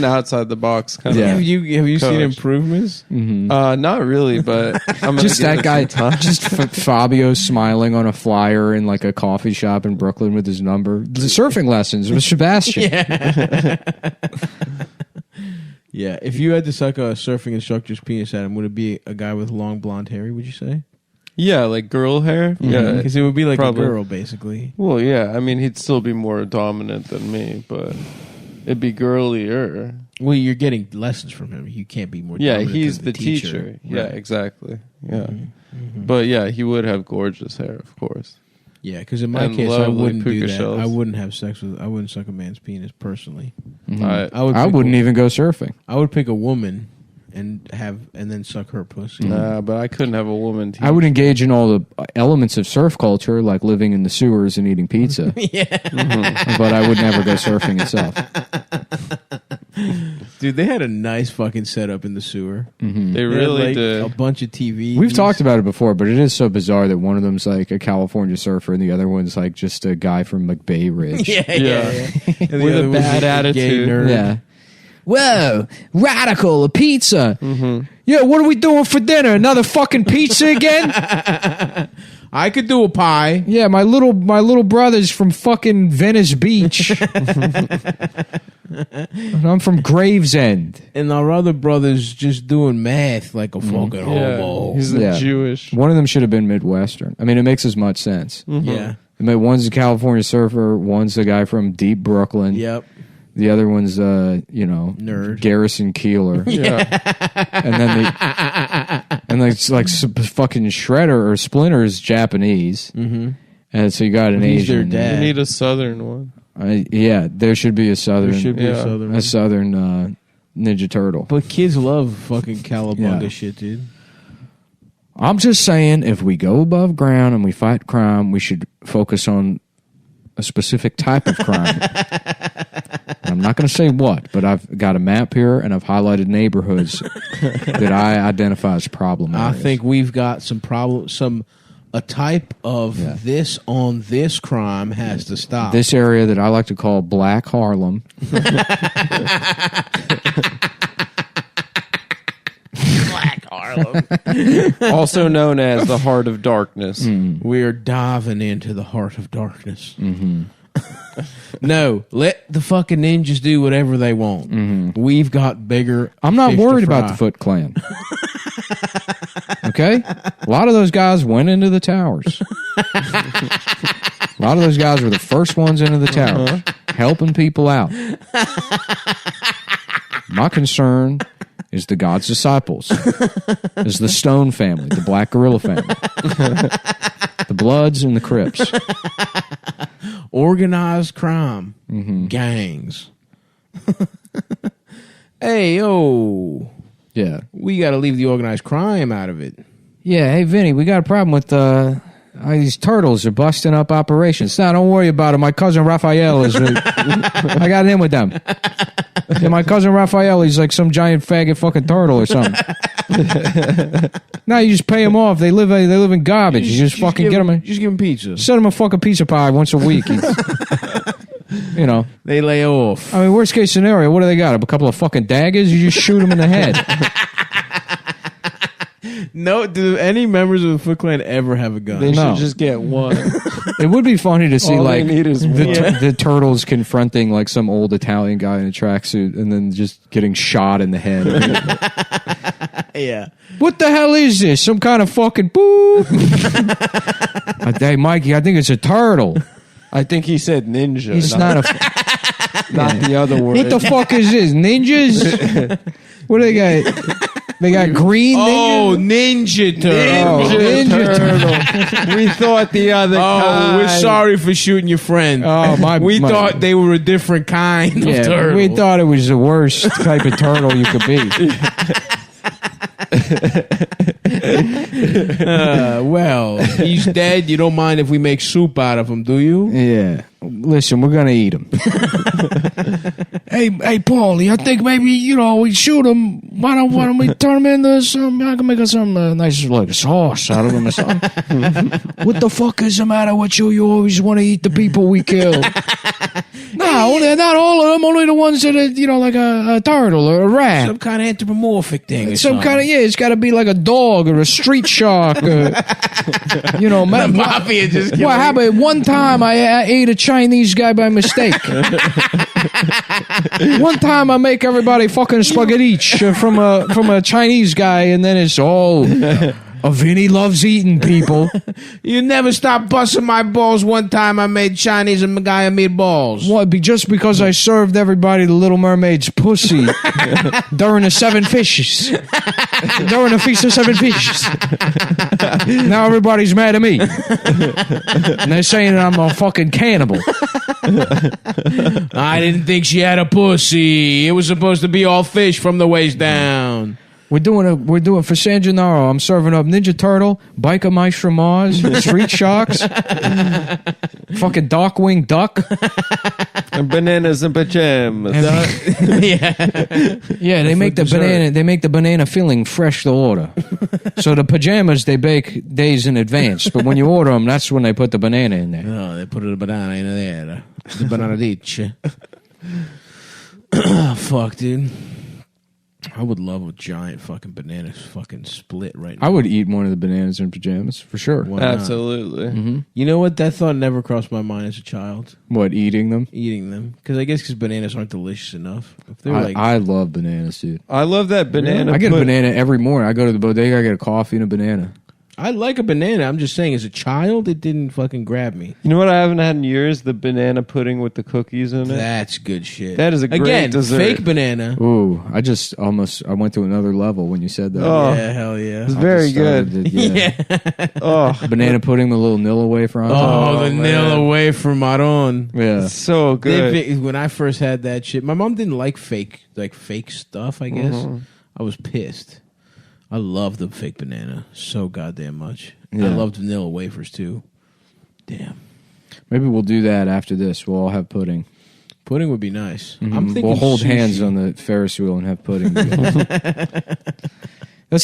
[SPEAKER 3] outside the box kind
[SPEAKER 8] Yeah.
[SPEAKER 3] of.
[SPEAKER 2] Have you seen
[SPEAKER 3] Coach.
[SPEAKER 2] improvements?
[SPEAKER 3] Not really, but I'm
[SPEAKER 8] Just
[SPEAKER 3] gonna
[SPEAKER 8] that
[SPEAKER 3] give it
[SPEAKER 8] guy,
[SPEAKER 3] some time.
[SPEAKER 8] just Fabio smiling on a flyer in like a coffee shop in Brooklyn with his number. The surfing lessons with Sebastian.
[SPEAKER 2] Yeah. If you had to suck a surfing instructor's penis at him, would it be a guy with long blonde hair? Would you say?
[SPEAKER 3] Yeah, like girl hair. Yeah,
[SPEAKER 2] Because it would be like
[SPEAKER 3] probably.
[SPEAKER 2] a girl, basically.
[SPEAKER 3] Well, yeah. I mean, he'd still be more dominant than me, but it'd be girlier.
[SPEAKER 2] Well, you're getting lessons from him. You can't be more.
[SPEAKER 3] Yeah,
[SPEAKER 2] dominant
[SPEAKER 3] he's
[SPEAKER 2] than
[SPEAKER 3] the teacher. Yeah,
[SPEAKER 2] Right.
[SPEAKER 3] exactly. Yeah, but yeah, he would have gorgeous hair, of course.
[SPEAKER 2] Yeah, because in my
[SPEAKER 3] And
[SPEAKER 2] case, I
[SPEAKER 3] lovely
[SPEAKER 2] wouldn't do
[SPEAKER 3] puka
[SPEAKER 2] that.
[SPEAKER 3] shells.
[SPEAKER 2] I wouldn't have sex with. I wouldn't suck a man's penis personally.
[SPEAKER 3] I
[SPEAKER 6] I
[SPEAKER 2] pick
[SPEAKER 6] wouldn't
[SPEAKER 2] a,
[SPEAKER 6] even go surfing.
[SPEAKER 2] I would pick a woman and then suck her pussy.
[SPEAKER 3] Nah, but I couldn't have a woman teach.
[SPEAKER 6] I would engage in all the elements of surf culture, like living in the sewers and eating pizza. But I would never go surfing itself.
[SPEAKER 2] Dude, they had a nice fucking setup in the sewer.
[SPEAKER 3] They
[SPEAKER 2] They had,
[SPEAKER 3] really
[SPEAKER 2] like,
[SPEAKER 3] did.
[SPEAKER 2] a bunch of TVs.
[SPEAKER 6] We've talked about it before, but it is so bizarre that one of them's like a California surfer and the other one's like just a guy from McBay Ridge.
[SPEAKER 2] Yeah.
[SPEAKER 3] With
[SPEAKER 2] And the
[SPEAKER 3] a
[SPEAKER 2] other was
[SPEAKER 3] bad
[SPEAKER 2] a gay
[SPEAKER 3] attitude.
[SPEAKER 2] nerd.
[SPEAKER 6] Yeah. Whoa, radical, a pizza. Yeah, what are we doing for dinner? Another fucking pizza again?
[SPEAKER 2] I could do a pie.
[SPEAKER 6] Yeah, my little brother's from fucking Venice Beach. And I'm from Gravesend.
[SPEAKER 2] And our other brother's just doing math like a fucking
[SPEAKER 3] Yeah,
[SPEAKER 2] homo.
[SPEAKER 3] he's
[SPEAKER 6] Yeah.
[SPEAKER 3] Jewish.
[SPEAKER 6] One of them should have been Midwestern. I mean, it makes as much sense.
[SPEAKER 2] Yeah.
[SPEAKER 6] I mean, one's a California surfer, one's a guy from deep Brooklyn.
[SPEAKER 2] Yep.
[SPEAKER 6] The other one's
[SPEAKER 2] Nerd.
[SPEAKER 6] Garrison Keeler.
[SPEAKER 3] Yeah,
[SPEAKER 6] And then it's like fucking Shredder or Splinter is Japanese. Mm-hmm. And so you got an
[SPEAKER 2] He's their
[SPEAKER 6] Asian.
[SPEAKER 2] dad.
[SPEAKER 3] you need a southern one.
[SPEAKER 6] Yeah, there should be a southern
[SPEAKER 2] There should be a
[SPEAKER 3] Yeah.
[SPEAKER 2] southern one.
[SPEAKER 6] a southern Ninja Turtle.
[SPEAKER 2] But kids love fucking cowabunga
[SPEAKER 6] Yeah.
[SPEAKER 2] shit, dude.
[SPEAKER 6] I'm just saying, if we go above ground and we fight crime, we should focus on a specific type of crime. I'm not going to say what, but I've got a map here and I've highlighted neighborhoods that I identify as problem
[SPEAKER 2] I
[SPEAKER 6] areas.
[SPEAKER 2] think we've got a type of this on this crime has to stop.
[SPEAKER 6] this area that I like to call Black Harlem.
[SPEAKER 3] Also known as the Heart of Darkness.
[SPEAKER 2] We're diving into the heart of darkness. No, let the fucking ninjas do whatever they want. We've got bigger.
[SPEAKER 6] I'm not
[SPEAKER 2] fish to
[SPEAKER 6] worried about
[SPEAKER 2] fry.
[SPEAKER 6] the Foot Clan. Okay? A lot of those guys went into the towers. A lot of those guys were the first ones into the towers, helping people out. My concern is the God's disciples, is the Stone family, the Black Gorilla family, the Bloods and the Crips.
[SPEAKER 2] Organized crime, gangs. Hey, yo,
[SPEAKER 6] Yeah.
[SPEAKER 2] we got to leave the organized crime out of it.
[SPEAKER 6] Yeah, hey, Vinny, we got a problem with these turtles are busting up operations. Now, don't worry about it. My cousin Raphael is... I got in with them. Yeah, my cousin Raphael, he's like some giant faggot fucking turtle or something. Now you just pay them off. They live in garbage. You just fucking get them...
[SPEAKER 2] Just give them pizza.
[SPEAKER 6] Send them a fucking pizza pie once a week. You know.
[SPEAKER 2] They lay off.
[SPEAKER 6] I mean, worst case scenario, what do they got? A couple of fucking daggers? You just shoot them in the head.
[SPEAKER 2] No, do any members of the Foot Clan ever have a gun?
[SPEAKER 3] They
[SPEAKER 6] No.
[SPEAKER 3] should just get one.
[SPEAKER 6] It would be funny to see
[SPEAKER 3] All they
[SPEAKER 6] like
[SPEAKER 3] need is
[SPEAKER 6] the turtles confronting like some old Italian guy in a tracksuit and then just getting shot in the head.
[SPEAKER 2] Yeah.
[SPEAKER 6] What the hell is this? Some kind of fucking boop? Hey, Mikey, I think it's a turtle.
[SPEAKER 3] I think he said ninja.
[SPEAKER 6] It's not a.
[SPEAKER 3] not the other word.
[SPEAKER 6] What the fuck is this? Ninjas? What do they got? They got green
[SPEAKER 2] Oh,
[SPEAKER 6] ninjas.
[SPEAKER 2] Ninja Turtle.
[SPEAKER 6] Oh, Ninja Turtle.
[SPEAKER 3] We thought the other kind.
[SPEAKER 2] We're sorry for shooting your friend.
[SPEAKER 6] Oh,
[SPEAKER 2] we
[SPEAKER 6] my-
[SPEAKER 2] thought they were a different kind of
[SPEAKER 6] Yeah,
[SPEAKER 2] turtle.
[SPEAKER 6] we thought it was the worst type of turtle you could be.
[SPEAKER 2] Well, he's dead. You don't mind if we make soup out of him, do you?
[SPEAKER 6] Yeah. Listen, we're gonna eat him. hey, Paulie, I think maybe we shoot him. Why don't we turn him into some? I can make us some nice like sauce out of him or something. What the fuck is the matter with you? You always want to eat the people we kill. No, not all of them. Only the ones that are like a turtle or a rat.
[SPEAKER 2] Some kind of anthropomorphic thing. Or
[SPEAKER 6] Some kind of it's got to be like a dog or a street shark.
[SPEAKER 2] The mafia just.
[SPEAKER 6] Well, how about one time I ate a Chinese guy by mistake. One time I make everybody fucking spaghetti from a Chinese guy, and then it's
[SPEAKER 8] Vinny loves eating people.
[SPEAKER 2] You never stopped busting my balls. One time I made Chinese and Magaya meatballs.
[SPEAKER 8] What? Just because I served everybody the Little Mermaid's pussy during the 7 fishes. During the Feast of 7 Fishes. Now everybody's mad at me. And they're saying I'm a fucking cannibal.
[SPEAKER 2] I didn't think she had a pussy. It was supposed to be all fish from the waist down.
[SPEAKER 8] We're doing for San Gennaro. I'm serving up Ninja Turtle, Biker Mice from Mars, Street Sharks, fucking Darkwing Duck,
[SPEAKER 3] And bananas and pajamas.
[SPEAKER 8] Yeah, they make the banana. They make the banana filling fresh to order. So the pajamas they bake days in advance, but when you order them, that's when they put the banana in there.
[SPEAKER 2] Oh, they put a banana in there. The banana ditch. Fuck, dude. I would love a giant fucking banana fucking split right now.
[SPEAKER 8] I would eat one of the bananas in pajamas for sure.
[SPEAKER 2] Why not?
[SPEAKER 3] Absolutely.
[SPEAKER 2] You know what? That thought never crossed my mind as a child.
[SPEAKER 8] What, eating them?
[SPEAKER 2] Eating them. Because I guess bananas aren't delicious enough. If they were
[SPEAKER 8] I love bananas, dude.
[SPEAKER 3] I love that banana.
[SPEAKER 8] I get a banana every morning. I go to the bodega, I get a coffee and a banana.
[SPEAKER 2] I like a banana. I'm just saying, as a child, it didn't fucking grab me.
[SPEAKER 3] You know what I haven't had in years? The banana pudding with the cookies in it.
[SPEAKER 2] That's good shit.
[SPEAKER 3] That is a great dessert.
[SPEAKER 2] Fake banana.
[SPEAKER 8] Ooh, I went to another level when you said that.
[SPEAKER 3] Oh,
[SPEAKER 2] yeah, hell yeah.
[SPEAKER 3] It's very good.
[SPEAKER 8] Oh, banana pudding with a little Nilla wafer on top.
[SPEAKER 2] Oh, the Nilla wafer Maron.
[SPEAKER 8] Yeah.
[SPEAKER 3] It's so good.
[SPEAKER 2] When I first had that shit, my mom didn't like fake stuff, I guess. I was pissed. I love the fake banana so goddamn much.
[SPEAKER 8] Yeah.
[SPEAKER 2] I loved vanilla wafers too. Damn.
[SPEAKER 8] Maybe we'll do that after this. We'll all have pudding.
[SPEAKER 2] Pudding would be nice.
[SPEAKER 8] Mm-hmm.
[SPEAKER 2] I'm thinking
[SPEAKER 8] we'll hold
[SPEAKER 2] sushi.
[SPEAKER 8] hands on the Ferris wheel and have pudding. That's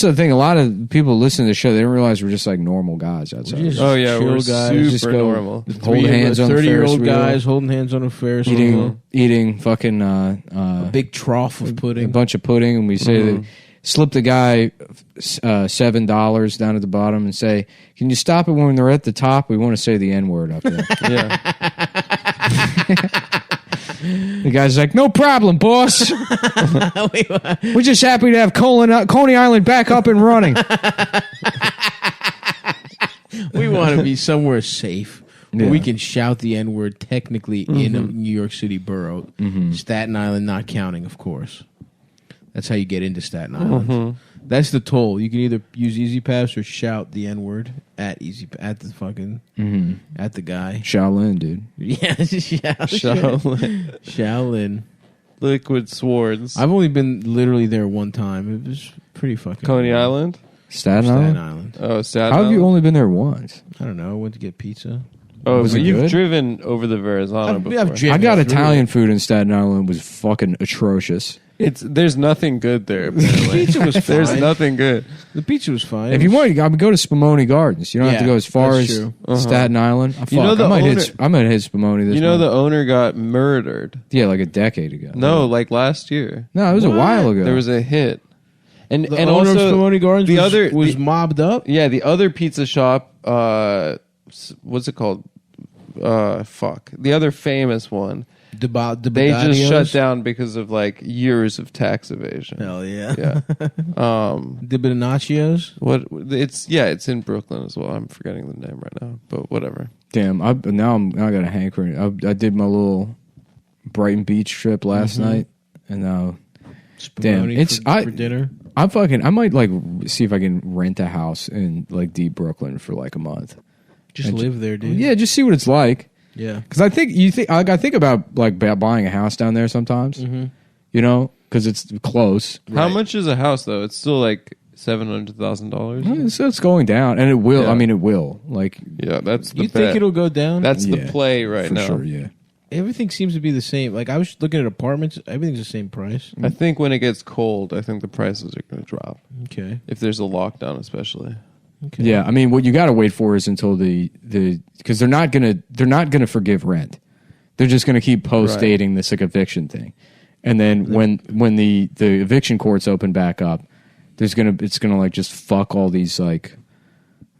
[SPEAKER 8] the thing. A lot of people listen to the show. They don't realize we're just like normal guys outside.
[SPEAKER 3] Oh yeah, we're
[SPEAKER 2] guys.
[SPEAKER 3] super normal.
[SPEAKER 8] Hold hands on the Ferris
[SPEAKER 2] 30-year-old
[SPEAKER 8] wheel.
[SPEAKER 2] guys holding hands on a Ferris wheel.
[SPEAKER 8] Eating fucking
[SPEAKER 2] A big trough of pudding.
[SPEAKER 8] a bunch of pudding, and we say that slip the guy $7 down at the bottom and say, "Can you stop it when they're at the top? We want to say the N-word up there."
[SPEAKER 3] Yeah.
[SPEAKER 8] The guy's like, "No problem, boss. We're just happy to have Coney Island back up and running."
[SPEAKER 2] We want to be somewhere safe where
[SPEAKER 8] Yeah.
[SPEAKER 2] we can shout the N-word technically in a New York City borough. Staten Island not counting, of course. That's how you get into Staten Island. That's the toll. You can either use Easy Pass or shout the N-word at the fucking at the guy.
[SPEAKER 8] Shaolin, dude.
[SPEAKER 2] Yeah, Shaolin.
[SPEAKER 3] Liquid swords.
[SPEAKER 2] I've only been literally there one time. It was pretty fucking
[SPEAKER 3] Coney Island.
[SPEAKER 8] Staten
[SPEAKER 2] Staten
[SPEAKER 8] Island.
[SPEAKER 2] Island.
[SPEAKER 3] Oh, Staten
[SPEAKER 8] How have
[SPEAKER 3] Island.
[SPEAKER 8] you only been there once?
[SPEAKER 2] I don't know. I went to get pizza.
[SPEAKER 3] Oh,
[SPEAKER 8] Was
[SPEAKER 3] but
[SPEAKER 8] it
[SPEAKER 3] you've
[SPEAKER 8] good?
[SPEAKER 3] driven over the Verrazano before.
[SPEAKER 2] I've driven
[SPEAKER 8] I got
[SPEAKER 2] through
[SPEAKER 8] Italian
[SPEAKER 2] it.
[SPEAKER 8] food in Staten Island. It was fucking atrocious.
[SPEAKER 3] There's nothing good there. Apparently.
[SPEAKER 2] Pizza was fine.
[SPEAKER 3] There's nothing good.
[SPEAKER 2] The pizza was fine.
[SPEAKER 8] If you want, I would go to Spumoni Gardens. You don't have to
[SPEAKER 2] Yeah,
[SPEAKER 8] go as far
[SPEAKER 2] that's
[SPEAKER 8] as
[SPEAKER 2] true.
[SPEAKER 8] Staten Island. Oh, fuck,
[SPEAKER 3] You know the
[SPEAKER 8] I might
[SPEAKER 3] owner-
[SPEAKER 8] hit Spumoni this
[SPEAKER 3] You know
[SPEAKER 8] month.
[SPEAKER 3] the owner got murdered.
[SPEAKER 8] Yeah, like a decade ago.
[SPEAKER 3] No, like last year.
[SPEAKER 8] No, it was a while ago.
[SPEAKER 3] There was a hit. And
[SPEAKER 2] the
[SPEAKER 3] and
[SPEAKER 2] owner
[SPEAKER 3] also
[SPEAKER 2] of Spumoni Gardens
[SPEAKER 3] the other
[SPEAKER 2] was mobbed up.
[SPEAKER 3] Yeah, the other pizza shop what's it called? The other famous one.
[SPEAKER 2] The
[SPEAKER 3] They just
[SPEAKER 2] Badadios?
[SPEAKER 3] shut down because of like years of tax evasion.
[SPEAKER 2] Hell yeah.
[SPEAKER 3] Yeah.
[SPEAKER 2] The Bonaccios.
[SPEAKER 3] It's in Brooklyn as well. I'm forgetting the name right now, but whatever.
[SPEAKER 8] Damn, now I got a hankering. I did my little Brighton Beach trip last night, and now damn,
[SPEAKER 2] Spumoni for dinner.
[SPEAKER 8] I might like see if I can rent a house in like deep Brooklyn for like a month.
[SPEAKER 2] Just live there, dude.
[SPEAKER 8] Yeah, just see what it's like.
[SPEAKER 2] Yeah.
[SPEAKER 8] Because I think about like buying a house down there sometimes. You know, because it's close.
[SPEAKER 3] How much is a house though? It's still like $700,000.
[SPEAKER 8] So it's going down, and it will.
[SPEAKER 3] Yeah.
[SPEAKER 8] I mean, it will. Like,
[SPEAKER 3] Yeah, that's the
[SPEAKER 2] You
[SPEAKER 3] bet.
[SPEAKER 2] think it'll go down?
[SPEAKER 3] That's the
[SPEAKER 8] Yeah,
[SPEAKER 3] play right
[SPEAKER 8] for
[SPEAKER 3] now.
[SPEAKER 8] sure. Yeah.
[SPEAKER 2] Everything seems to be the same. Like I was looking at apartments. Everything's the same price.
[SPEAKER 3] I think when it gets cold, I think the prices are going to drop.
[SPEAKER 2] Okay.
[SPEAKER 3] If there's a lockdown, especially.
[SPEAKER 2] Okay.
[SPEAKER 8] Yeah, I mean, what you got to wait for is until because they're not gonna forgive rent. They're just gonna keep post dating this like eviction thing, and then when the eviction courts open back up, it's gonna like just fuck all these like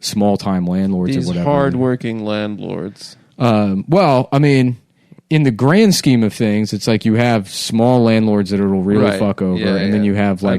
[SPEAKER 8] small time landlords
[SPEAKER 3] These
[SPEAKER 8] or whatever.
[SPEAKER 3] hardworking landlords.
[SPEAKER 8] Well, I mean, in the grand scheme of things, it's like you have small landlords that it'll really fuck over, and then you have like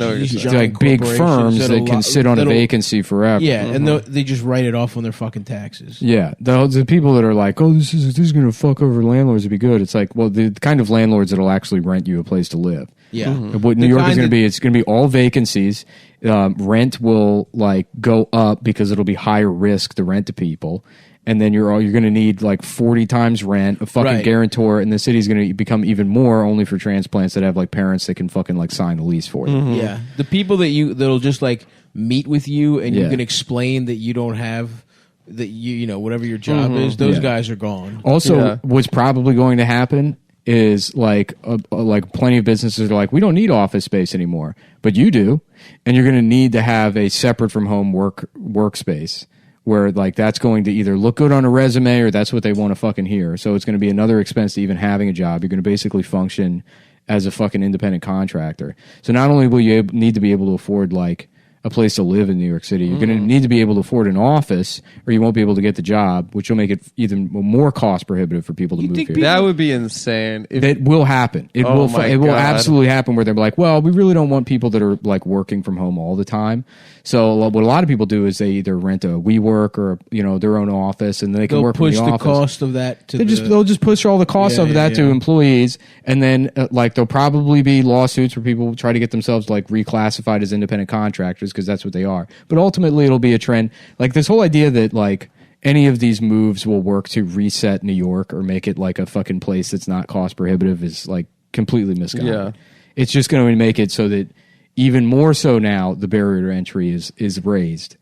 [SPEAKER 8] big firms that can sit on a vacancy forever.
[SPEAKER 2] Yeah, and they just write it off on their fucking taxes.
[SPEAKER 8] Yeah, the people that are like, oh, this is going to fuck over landlords would be good. It's like, well, the kind of landlords that'll actually rent you a place to live.
[SPEAKER 2] Yeah,
[SPEAKER 8] what New York is going to be, it's going to be all vacancies. Rent will like go up because it'll be higher risk to rent to people. And then you're going to need like 40 times rent, a fucking guarantor, and the city's going to become even more only for transplants that have like parents that can fucking like sign the lease for them.
[SPEAKER 2] Yeah, the people that'll just like meet with you and you can explain that you don't have that you know whatever your job is. Those guys are gone.
[SPEAKER 8] Also, what's probably going to happen is like plenty of businesses are like, we don't need office space anymore, but you do, and you're going to need to have a separate from home workspace. Where like that's going to either look good on a resume or that's what they want to fucking hear. So it's going to be another expense to even having a job. You're going to basically function as a fucking independent contractor. So not only will you need to be able to afford like a place to live in New York City, you're going to need to be able to afford an office or you won't be able to get the job, which will make it even more cost prohibitive for people to move here.
[SPEAKER 3] That would be insane.
[SPEAKER 8] It will happen. It will absolutely happen where they're like, well, we really don't want people that are like working from home all the time. So what a lot of people do is they either rent a WeWork or their own office, and they can work from the office.
[SPEAKER 2] They'll push the cost of that to
[SPEAKER 8] they'll just push all the costs of that to employees, and then like there'll probably be lawsuits where people try to get themselves like reclassified as independent contractors because that's what they are. But ultimately, it'll be a trend. Like this whole idea that like any of these moves will work to reset New York or make it like a fucking place that's not cost prohibitive is like completely misguided. Yeah. It's just going to make it so that even more so now the barrier to entry is raised,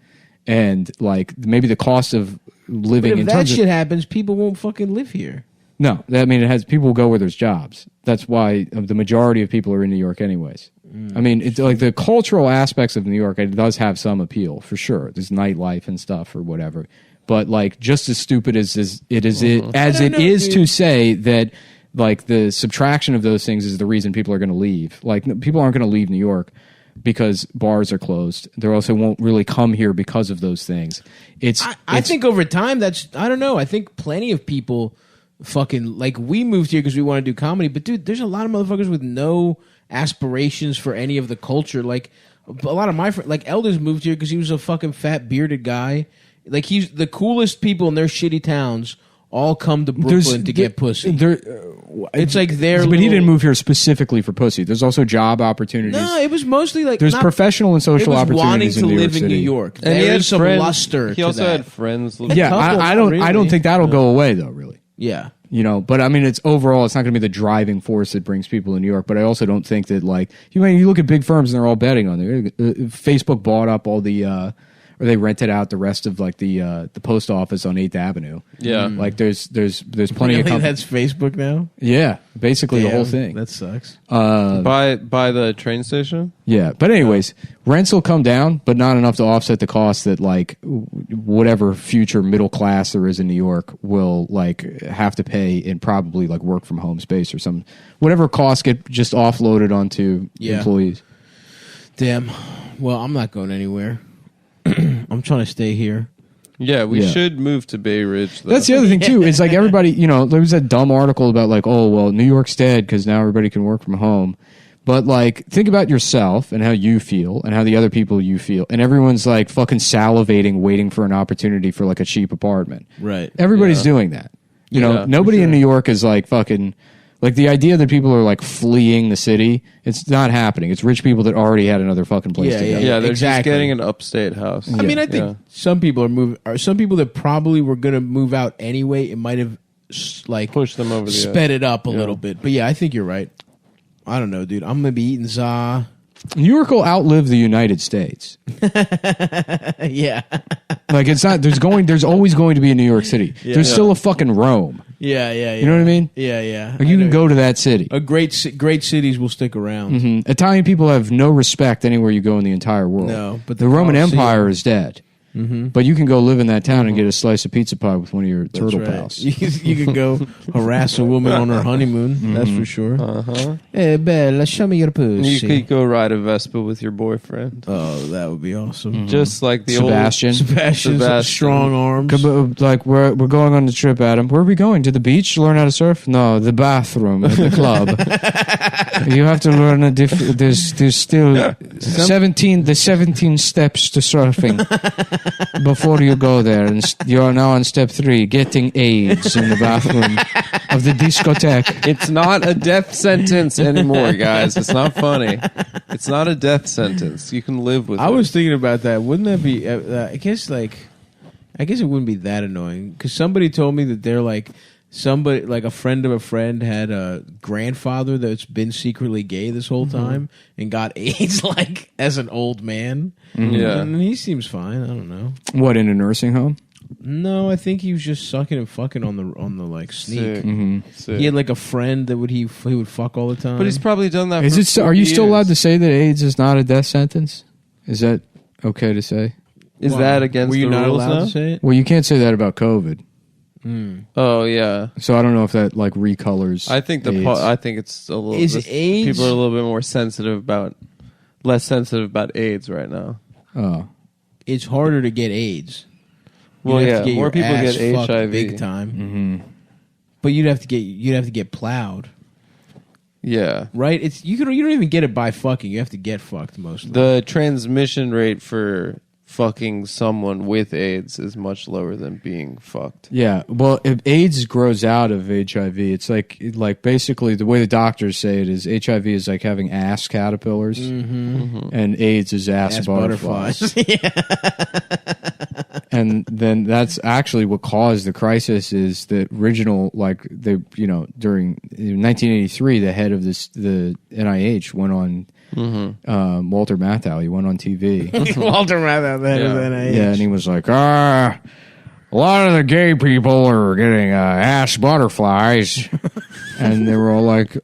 [SPEAKER 8] and like maybe the cost of living.
[SPEAKER 2] But if that shit happens, people won't fucking live here.
[SPEAKER 8] No, I mean people will go where there's jobs. That's why the majority of people are in New York, anyways. I mean, it's like the cultural aspects of New York. It does have some appeal for sure. There's nightlife and stuff or whatever. But like, just as stupid as it is to say that like the subtraction of those things is the reason people are going to leave. Like people aren't going to leave New York because bars are closed. They also won't really come here because of those things.
[SPEAKER 2] I think over time I don't know. I think plenty of people fucking like we moved here because we want to do comedy. But dude, there's a lot of motherfuckers with no aspirations for any of the culture. Like a lot of my friends, like Elders moved here because he was a fucking fat bearded guy. Like he's the coolest people in their shitty towns. All come to Brooklyn to get pussy. It's like
[SPEAKER 8] but he didn't move here specifically for pussy. There's also job opportunities.
[SPEAKER 2] No, it was mostly like
[SPEAKER 8] there's professional and social opportunities
[SPEAKER 2] wanting to live in
[SPEAKER 8] New
[SPEAKER 2] York.
[SPEAKER 3] And he had
[SPEAKER 2] some luster.
[SPEAKER 3] He also had friends.
[SPEAKER 8] Yeah, I don't think that'll go away though. Really.
[SPEAKER 2] Yeah.
[SPEAKER 8] But I mean, it's not going to be the driving force that brings people to New York. But I also don't think that like you look at big firms and they're all betting on it. Facebook bought up all the. Or they rented out the rest of like the post office on 8th Avenue.
[SPEAKER 3] Yeah,
[SPEAKER 8] like there's plenty of
[SPEAKER 2] that's Facebook now.
[SPEAKER 8] Yeah, basically the whole thing.
[SPEAKER 2] That sucks.
[SPEAKER 3] By the train station.
[SPEAKER 8] Yeah, but anyways, rents will come down, but not enough to offset the cost that like whatever future middle class there is in New York will like have to pay in probably like work from home space or some whatever costs get just offloaded onto employees.
[SPEAKER 2] Damn. Well, I'm not going anywhere. I'm trying to stay here.
[SPEAKER 3] Yeah, we should move to Bay Ridge, though.
[SPEAKER 8] That's the other thing, too. It's like everybody, there was that dumb article about like, oh, well, New York's dead because now everybody can work from home. But like, think about yourself and how you feel and how the other people you feel. And everyone's like fucking salivating, waiting for an opportunity for like a cheap apartment.
[SPEAKER 2] Right.
[SPEAKER 8] Everybody's doing that. Nobody in New York is like fucking... Like, the idea that people are, like, fleeing the city, it's not happening. It's rich people that already had another fucking place to go.
[SPEAKER 3] Yeah, they're just getting an upstate house.
[SPEAKER 2] I mean, I think some people are moving... Or some people that probably were going to move out anyway, it might have, like...
[SPEAKER 3] pushed them over the
[SPEAKER 2] sped it up a little bit. But, yeah, I think you're right. I don't know, dude. I'm going to be eating za...
[SPEAKER 8] New York will outlive the United States.
[SPEAKER 2] Yeah.
[SPEAKER 8] Like, it's not... There's always going to be a New York City. There's still a fucking Rome.
[SPEAKER 2] Yeah.
[SPEAKER 8] You know what I mean?
[SPEAKER 2] Yeah.
[SPEAKER 8] Like you can go to that city.
[SPEAKER 2] Great cities will stick around.
[SPEAKER 8] Mm-hmm. Italian people have no respect anywhere you go in the entire world.
[SPEAKER 2] No, but
[SPEAKER 8] the Roman Empire is dead. But you can go live in that town and get a slice of pizza pie with one of your turtle pals.
[SPEAKER 2] You can go harass a woman on her honeymoon. That's for sure. Hey, Bella, show me your pussy.
[SPEAKER 3] You could go ride a Vespa with your boyfriend.
[SPEAKER 2] Oh, that would be awesome.
[SPEAKER 3] Just like the
[SPEAKER 8] Sebastian.
[SPEAKER 2] Sebastian's strong arms.
[SPEAKER 8] Like we're going on the trip, Adam. Where are we going? To the beach to learn how to surf? No, the bathroom at the club. You have to learn there's still 17 steps to surfing before you go there, and you are now on step 3, getting AIDS in the bathroom of the discotheque.
[SPEAKER 3] It's not a death sentence anymore, guys. It's not funny. It's not a death sentence. You can live with it.
[SPEAKER 2] I was thinking about that. Wouldn't that be? I guess it wouldn't be that annoying because somebody told me that they're like somebody like a friend of a friend had a grandfather that's been secretly gay this whole time and got AIDS like as an old man.
[SPEAKER 3] Yeah,
[SPEAKER 2] and he seems fine. I don't know.
[SPEAKER 8] What, in a nursing home?
[SPEAKER 2] No, I think he was just sucking and fucking on the like sneak.
[SPEAKER 3] Sick.
[SPEAKER 2] He had like a friend that he would fuck all the time.
[SPEAKER 3] But he's probably done that.
[SPEAKER 8] Is
[SPEAKER 3] for
[SPEAKER 8] it?
[SPEAKER 3] 40
[SPEAKER 8] Are you still
[SPEAKER 3] years.
[SPEAKER 8] allowed to say that AIDS is not a death sentence? Is that okay to say?
[SPEAKER 3] Is that against
[SPEAKER 2] Were you
[SPEAKER 3] the
[SPEAKER 2] not
[SPEAKER 3] rules
[SPEAKER 2] allowed
[SPEAKER 3] now?
[SPEAKER 2] to say it?
[SPEAKER 8] Well, you can't say that about COVID.
[SPEAKER 3] Oh yeah.
[SPEAKER 8] So I don't know if that like recolors.
[SPEAKER 3] I think
[SPEAKER 8] AIDS.
[SPEAKER 3] I think it's a little.
[SPEAKER 2] Is AIDS?
[SPEAKER 3] People are a little bit less sensitive about AIDS right now.
[SPEAKER 8] Oh,
[SPEAKER 2] It's harder to get AIDS.
[SPEAKER 3] Well,
[SPEAKER 2] You'd have
[SPEAKER 3] yeah,
[SPEAKER 2] to get
[SPEAKER 3] more
[SPEAKER 2] your
[SPEAKER 3] people
[SPEAKER 2] ass
[SPEAKER 3] get
[SPEAKER 2] fucked
[SPEAKER 3] HIV.
[SPEAKER 2] big time. But you'd have to get plowed,
[SPEAKER 3] Yeah.
[SPEAKER 2] right? You don't even get it by fucking. You have to get fucked mostly.
[SPEAKER 3] The transmission rate for fucking someone with AIDS is much lower than being fucked.
[SPEAKER 8] yeah. Well, if AIDS grows out of HIV, it's like basically the way the doctors say it is HIV is like having ass caterpillars, and AIDS is ass butterflies. And then that's actually what caused the crisis. Is the original during 1983, the head of the NIH went on. Walter Matthau, he went on TV.
[SPEAKER 2] Walter Matthau, that is NIH.
[SPEAKER 8] Yeah, and he was like, a lot of the gay people are getting ass butterflies. And they were all like,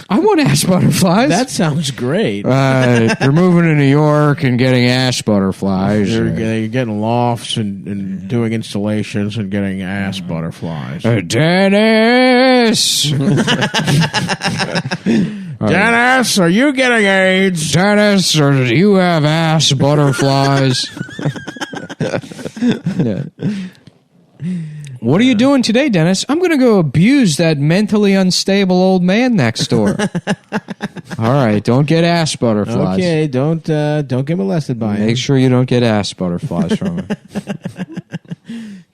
[SPEAKER 8] I want ass butterflies.
[SPEAKER 2] That sounds great.
[SPEAKER 8] They're moving to New York and getting ass butterflies.
[SPEAKER 2] You're getting lofts and doing installations and getting ass butterflies.
[SPEAKER 8] Dennis!
[SPEAKER 2] Dennis, are you getting AIDS?
[SPEAKER 8] Dennis, or do you have ass butterflies? Yeah. What are you doing today, Dennis? I'm going to go abuse that mentally unstable old man next door. All right, don't get ass butterflies.
[SPEAKER 2] Okay, don't get molested by him.
[SPEAKER 8] Make sure you don't get ass butterflies from him.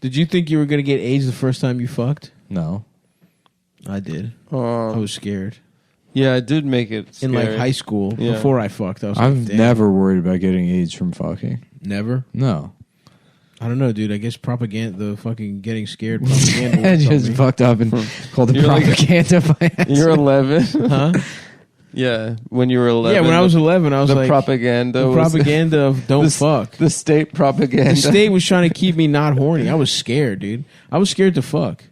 [SPEAKER 2] Did you think you were going to get AIDS the first time you fucked?
[SPEAKER 8] No.
[SPEAKER 2] I did. I was scared.
[SPEAKER 3] Yeah, I did make it scary.
[SPEAKER 2] In like high school,
[SPEAKER 3] Yeah.
[SPEAKER 2] before I fucked, I was
[SPEAKER 8] I've
[SPEAKER 2] like, damn.
[SPEAKER 8] never worried about getting AIDS from fucking.
[SPEAKER 2] Never?
[SPEAKER 8] No.
[SPEAKER 2] I don't know, dude. I guess propaganda, the fucking getting scared propaganda.
[SPEAKER 8] I
[SPEAKER 2] would tell
[SPEAKER 8] just
[SPEAKER 2] me.
[SPEAKER 8] fucked up and called it
[SPEAKER 3] You're like-
[SPEAKER 8] propaganda. By
[SPEAKER 3] You're 11.
[SPEAKER 2] Huh?
[SPEAKER 3] Yeah, when you were 11.
[SPEAKER 2] Yeah, when I was 11, I was
[SPEAKER 3] the
[SPEAKER 2] like...
[SPEAKER 3] propaganda
[SPEAKER 2] The
[SPEAKER 3] was
[SPEAKER 2] propaganda of don't fuck.
[SPEAKER 3] the state propaganda.
[SPEAKER 2] The state was trying to keep me not horny. I was scared, dude. I was scared to fuck.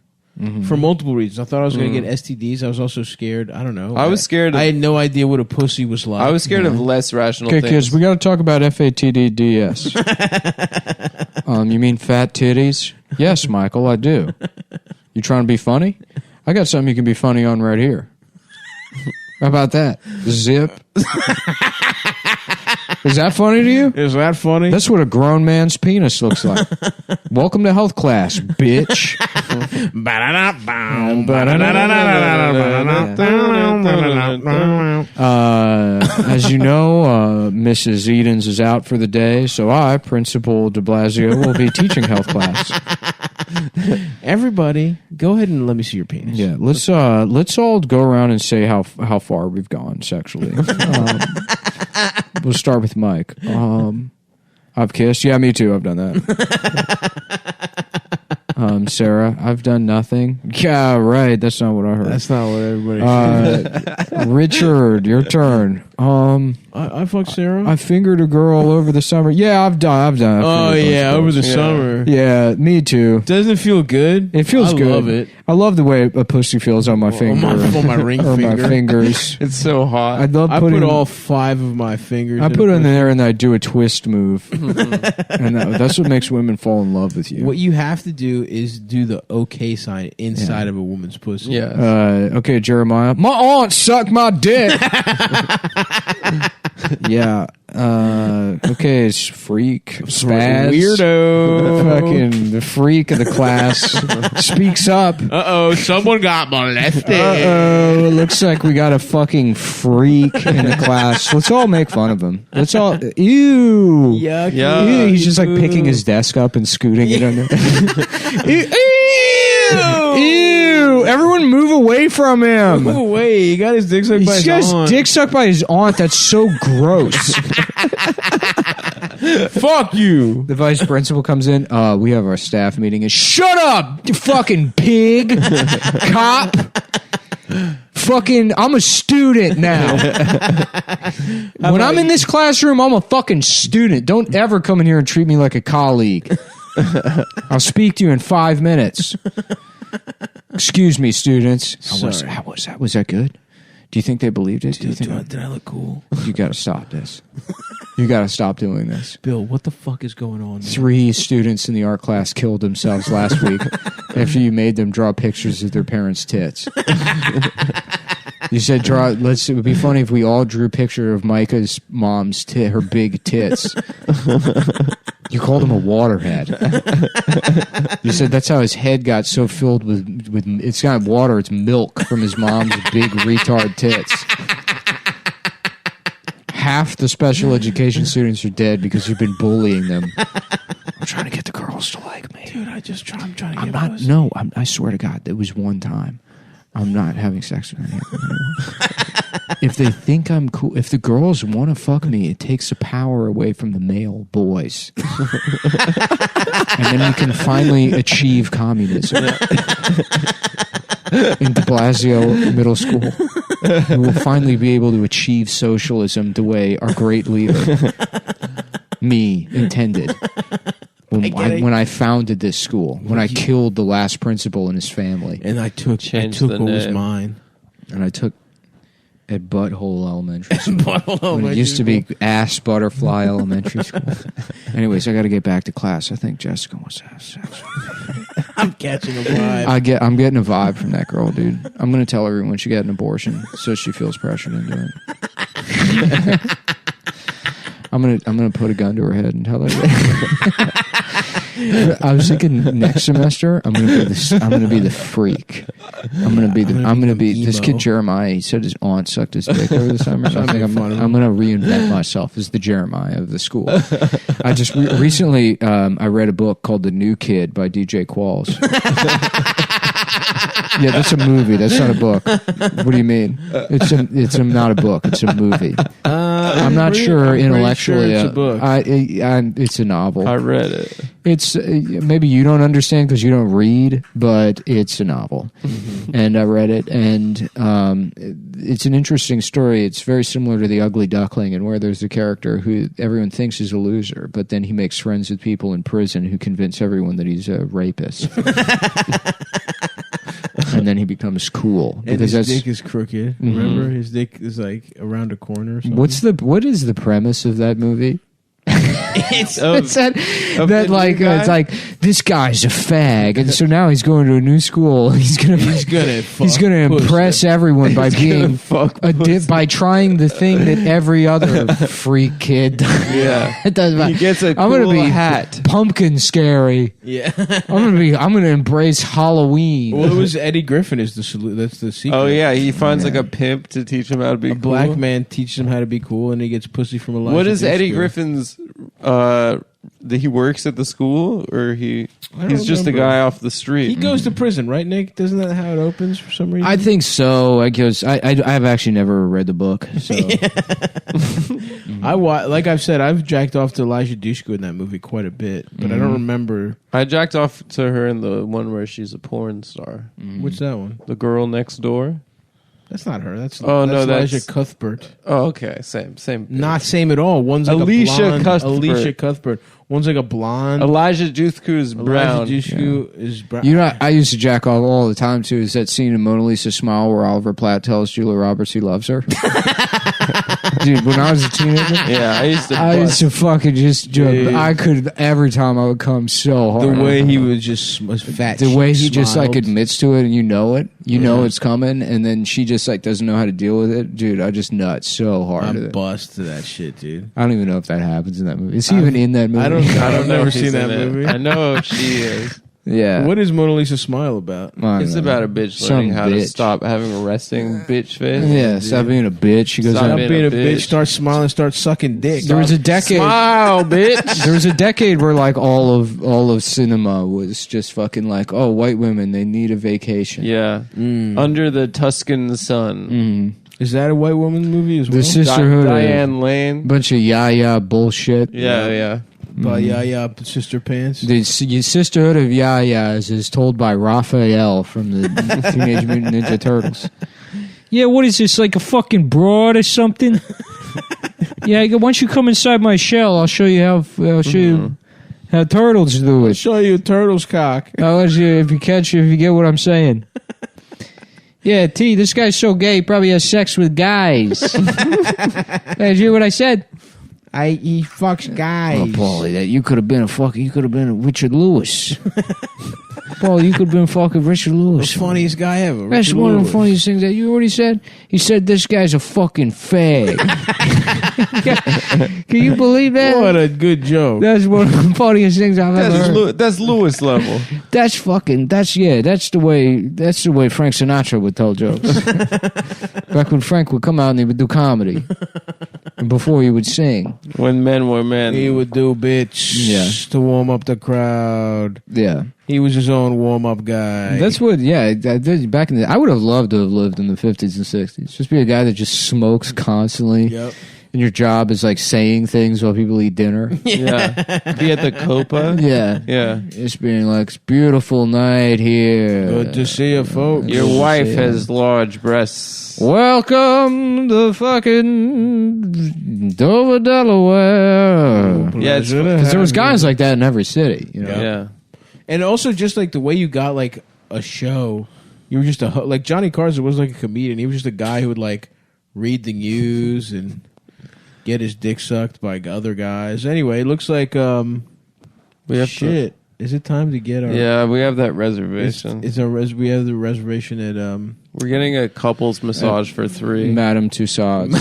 [SPEAKER 2] For multiple reasons. I thought I was going to get STDs. I was also scared. I don't know.
[SPEAKER 3] I was scared of-
[SPEAKER 2] I had no idea what a pussy was like.
[SPEAKER 3] I was scared of less rational
[SPEAKER 8] Okay,
[SPEAKER 3] things.
[SPEAKER 8] kids, we got to talk about FATDDS. You mean fat titties? Yes, Michael, I do. You trying to be funny? I got something you can be funny on right here. How about that? Zip. Is that funny to you?
[SPEAKER 2] Is that funny?
[SPEAKER 8] That's what a grown man's penis looks like. Welcome to health class, bitch. As you know, Mrs. Edens is out for the day, so I, Principal de Blasio, will be teaching health class.
[SPEAKER 2] Everybody, go ahead and let me see your penis.
[SPEAKER 8] Yeah, let's all go around and say how far we've gone sexually. We'll start with Mike. I've kissed. Yeah, me too. I've done that. Sarah, I've done nothing. Yeah, right. That's not what I heard.
[SPEAKER 2] That's not what everybody should.
[SPEAKER 8] Richard, your turn.
[SPEAKER 2] I fucked Sarah.
[SPEAKER 8] I fingered a girl over the summer. Yeah, I've done.
[SPEAKER 2] Oh yeah, over the summer.
[SPEAKER 8] Yeah, me too.
[SPEAKER 2] Doesn't it feel good?
[SPEAKER 8] It feels good.
[SPEAKER 2] I love it.
[SPEAKER 8] I love the way a pussy feels on my finger.
[SPEAKER 2] On my ring
[SPEAKER 8] or
[SPEAKER 2] finger.
[SPEAKER 8] my fingers.
[SPEAKER 3] It's so hot.
[SPEAKER 8] I love
[SPEAKER 2] I
[SPEAKER 8] putting
[SPEAKER 2] put all 5 of my fingers.
[SPEAKER 8] I put it in there and I do a twist move. And that's what makes women fall in love with you.
[SPEAKER 2] What you have to do is do the OK sign inside of a woman's pussy.
[SPEAKER 3] Yeah.
[SPEAKER 8] Okay, Jeremiah. My aunt sucked my dick. Yeah. Okay, it's freak. Spaz.
[SPEAKER 2] Weirdo.
[SPEAKER 8] Fucking the freak of the class speaks up.
[SPEAKER 2] Uh-oh, someone got molested.
[SPEAKER 8] Uh-oh, it looks like we got a fucking freak in the class. Let's all make fun of him. Let's all... Ew.
[SPEAKER 2] Yuck.
[SPEAKER 8] Ew. He's just like picking his desk up and scooting it under. Ew. Ew. Everyone move away from him.
[SPEAKER 2] Move away. He got his dick sucked by his
[SPEAKER 8] He got his
[SPEAKER 2] aunt.
[SPEAKER 8] dick sucked by his aunt. That's so gross.
[SPEAKER 2] Fuck you.
[SPEAKER 8] The vice principal comes in. We have our staff meeting. And shut up, you fucking pig, cop. Fucking, I'm a student now. When I'm in this classroom, I'm a fucking student. Don't ever come in here and treat me like a colleague. I'll speak to you in 5 minutes. Excuse me, students. How was that? Was that good? Do you think they believed it?
[SPEAKER 2] Did I look cool?
[SPEAKER 8] You got to stop this. You got to stop doing this.
[SPEAKER 2] Bill, what the fuck is going on?
[SPEAKER 8] 3 students in the art class killed themselves last week after you made them draw pictures of their parents' tits. You said it would be funny if we all drew a picture of Micah's mom's her big tits. You called him a waterhead. You said that's how his head got so filled with it's not water, it's milk from his mom's big retard tits. Half the special education students are dead because you've been bullying them. I'm trying to get the girls to like me.
[SPEAKER 2] Dude, I'm trying to get
[SPEAKER 8] not. No, I swear to God, it was one time. I'm not having sex with anyone anymore. If they think I'm cool, if the girls want to fuck me, it takes the power away from the male boys. And then we can finally achieve communism. In de Blasio Middle School. We will finally be able to achieve socialism the way our great leader, me, intended. When I founded this school, when I killed the last principal and his family.
[SPEAKER 2] And I took what was mine.
[SPEAKER 8] And I took at Butthole Elementary School. When it used to be Ass Butterfly Elementary School. Anyways, I got to get back to class. I think Jessica wants to have sex.
[SPEAKER 2] I'm catching a vibe.
[SPEAKER 8] I'm getting a vibe from that girl, dude. I'm going to tell everyone she got an abortion so she feels pressured into it. I'm gonna put a gun to her head and tell her. I was thinking next semester I'm gonna be the freak. I'm gonna be this kid Jeremiah. He said his aunt sucked his dick over the summer. So I think I'm gonna reinvent myself as the Jeremiah of the school. I just recently I read a book called The New Kid by DJ Qualls. Yeah, that's a movie. That's not a book. What do you mean? It's not a book. It's a movie. I'm not sure intellectually.
[SPEAKER 2] Sure it's a book.
[SPEAKER 8] It's a novel.
[SPEAKER 3] I read it.
[SPEAKER 8] It's maybe you don't understand because you don't read, but it's a novel, and I read it, and it's an interesting story. It's very similar to The Ugly Duckling, and where there's a character who everyone thinks is a loser, but then he makes friends with people in prison who convince everyone that he's a rapist. And then he becomes cool.
[SPEAKER 2] And his dick is crooked. Remember? His dick is like around a corner or something.
[SPEAKER 8] What is the premise of that movie? It's like this guy's a fag, and so now he's going to a new school. He's gonna impress everyone by being by trying the thing that every other freak kid.
[SPEAKER 3] Yeah,
[SPEAKER 8] he
[SPEAKER 3] gets a
[SPEAKER 8] I'm gonna be
[SPEAKER 3] hat,
[SPEAKER 8] pumpkin scary.
[SPEAKER 2] Yeah,
[SPEAKER 8] I'm gonna embrace Halloween.
[SPEAKER 2] Well, it was Eddie Griffin is that's the secret.
[SPEAKER 3] Oh yeah, he finds like a pimp to teach him how to be cool.
[SPEAKER 2] Black man teaches him how to be cool, and he gets pussy from a.
[SPEAKER 3] What is Eddie Griffin's? That he works at the school, or he's just a guy off the street.
[SPEAKER 2] He goes to prison, right, Nick? Doesn't that how it opens for some reason?
[SPEAKER 8] I think so. I've actually never read the book. So
[SPEAKER 2] like I've said, I've jacked off to Elijah Dushku in that movie quite a bit, but I don't remember.
[SPEAKER 3] I jacked off to her in the one where she's a porn star.
[SPEAKER 2] What's that one?
[SPEAKER 3] The Girl Next Door.
[SPEAKER 2] That's not her. That's
[SPEAKER 3] that's
[SPEAKER 2] Cuthbert.
[SPEAKER 3] Oh, okay. Same.
[SPEAKER 2] Not same at all. One's like
[SPEAKER 3] Alicia
[SPEAKER 2] a blonde.
[SPEAKER 3] Cuthbert.
[SPEAKER 2] Alicia Cuthbert. One's like a blonde.
[SPEAKER 3] Elijah Duthku is brown.
[SPEAKER 2] Elijah Dushku is brown.
[SPEAKER 8] You know, I used to jack off all the time too. Is that scene in Mona Lisa Smile where Oliver Platt tells Julia Roberts he loves her? Dude, when I was a teenager,
[SPEAKER 3] Yeah, I
[SPEAKER 8] used to fucking just joke. I could every time I would come so hard.
[SPEAKER 2] The way he was fat.
[SPEAKER 8] The way he just like
[SPEAKER 2] smiled.
[SPEAKER 8] admits to it, and you know it, know it's coming, and then she just like doesn't know how to deal with it. Dude, I just nut so hard.
[SPEAKER 2] I'm
[SPEAKER 8] at it.
[SPEAKER 2] bust to that shit, dude.
[SPEAKER 8] I don't even know if that happens in that movie. Is he even in that movie?
[SPEAKER 2] I've never
[SPEAKER 3] if he's
[SPEAKER 2] seen that
[SPEAKER 3] in it.
[SPEAKER 2] movie.
[SPEAKER 3] I know if she is.
[SPEAKER 8] Yeah.
[SPEAKER 2] What is Mona Lisa Smile about?
[SPEAKER 8] I don't
[SPEAKER 3] It's
[SPEAKER 8] know.
[SPEAKER 3] about a bitch
[SPEAKER 8] Some
[SPEAKER 3] learning how to
[SPEAKER 8] bitch.
[SPEAKER 3] stop having a resting bitch face.
[SPEAKER 8] Yeah, stop being a bitch. She goes
[SPEAKER 3] Stop
[SPEAKER 8] out.
[SPEAKER 2] Stop being a bitch. Start smiling. Start sucking dick.
[SPEAKER 8] There was a decade.
[SPEAKER 3] Smile, bitch.
[SPEAKER 8] There was a decade where like all of cinema was just fucking like, oh, white women, they need a vacation.
[SPEAKER 3] Yeah. Under the Tuscan sun.
[SPEAKER 2] Is that a white woman movie as well?
[SPEAKER 8] The sisterhood,
[SPEAKER 3] Diane Lane.
[SPEAKER 8] bunch of yaya bullshit.
[SPEAKER 3] Yeah.
[SPEAKER 2] By Sister Pants.
[SPEAKER 8] The sisterhood of yayas is told by Raphael from the Teenage Mutant Ninja Turtles. Yeah, what is this, like a fucking broad or something? Yeah, why don't you come inside my shell? I'll show you how turtles do
[SPEAKER 2] I'll
[SPEAKER 8] it.
[SPEAKER 2] show you a turtle's cock.
[SPEAKER 8] I'll let you if you get what I'm saying. Yeah, T, this guy's so gay, he probably has sex with guys. Did you hear what I said?
[SPEAKER 2] He fucks guys.
[SPEAKER 8] Oh, Paulie, you could have been a Richard Lewis. Paul, you could have been fucking Richard Lewis.
[SPEAKER 2] The funniest guy ever.
[SPEAKER 8] That's
[SPEAKER 2] Richard
[SPEAKER 8] one of the
[SPEAKER 2] Lewis.
[SPEAKER 8] funniest things that you already said. He said this guy's a fucking fag. Can you believe that?
[SPEAKER 2] What a good joke.
[SPEAKER 8] That's one of the funniest things I've ever heard.
[SPEAKER 3] That's Lewis level.
[SPEAKER 8] That's the way Frank Sinatra would tell jokes. Back when Frank would come out and he would do comedy. And before he would sing.
[SPEAKER 3] When men were men.
[SPEAKER 2] He would do bits to warm up the crowd.
[SPEAKER 8] Yeah.
[SPEAKER 2] He was his own warm-up guy.
[SPEAKER 8] That's what, back in I would have loved to have lived in the 50s and 60s. Just be a guy that just smokes constantly.
[SPEAKER 2] Yep.
[SPEAKER 8] And your job is like saying things while people eat dinner.
[SPEAKER 3] Yeah. Be at the Copa.
[SPEAKER 8] Yeah.
[SPEAKER 3] Yeah.
[SPEAKER 8] Just being like, it's a beautiful night here.
[SPEAKER 2] Good to see you, folks.
[SPEAKER 3] Your wife has large breasts.
[SPEAKER 8] Welcome to fucking Dover, Delaware.
[SPEAKER 3] Yeah, it's
[SPEAKER 8] Because there was guys like that in every city. You know?
[SPEAKER 3] Yeah.
[SPEAKER 2] And also just like the way you got like a show. You were just like Johnny Carson was like a comedian. He was just a guy who would like read the news and get his dick sucked by other guys. Anyway, it looks like
[SPEAKER 3] We have
[SPEAKER 2] shit. Is it time to get our?
[SPEAKER 3] Yeah, we have that reservation.
[SPEAKER 2] It's our we have the reservation at
[SPEAKER 3] We're getting a couple's massage for 3.
[SPEAKER 8] Madame Tussauds.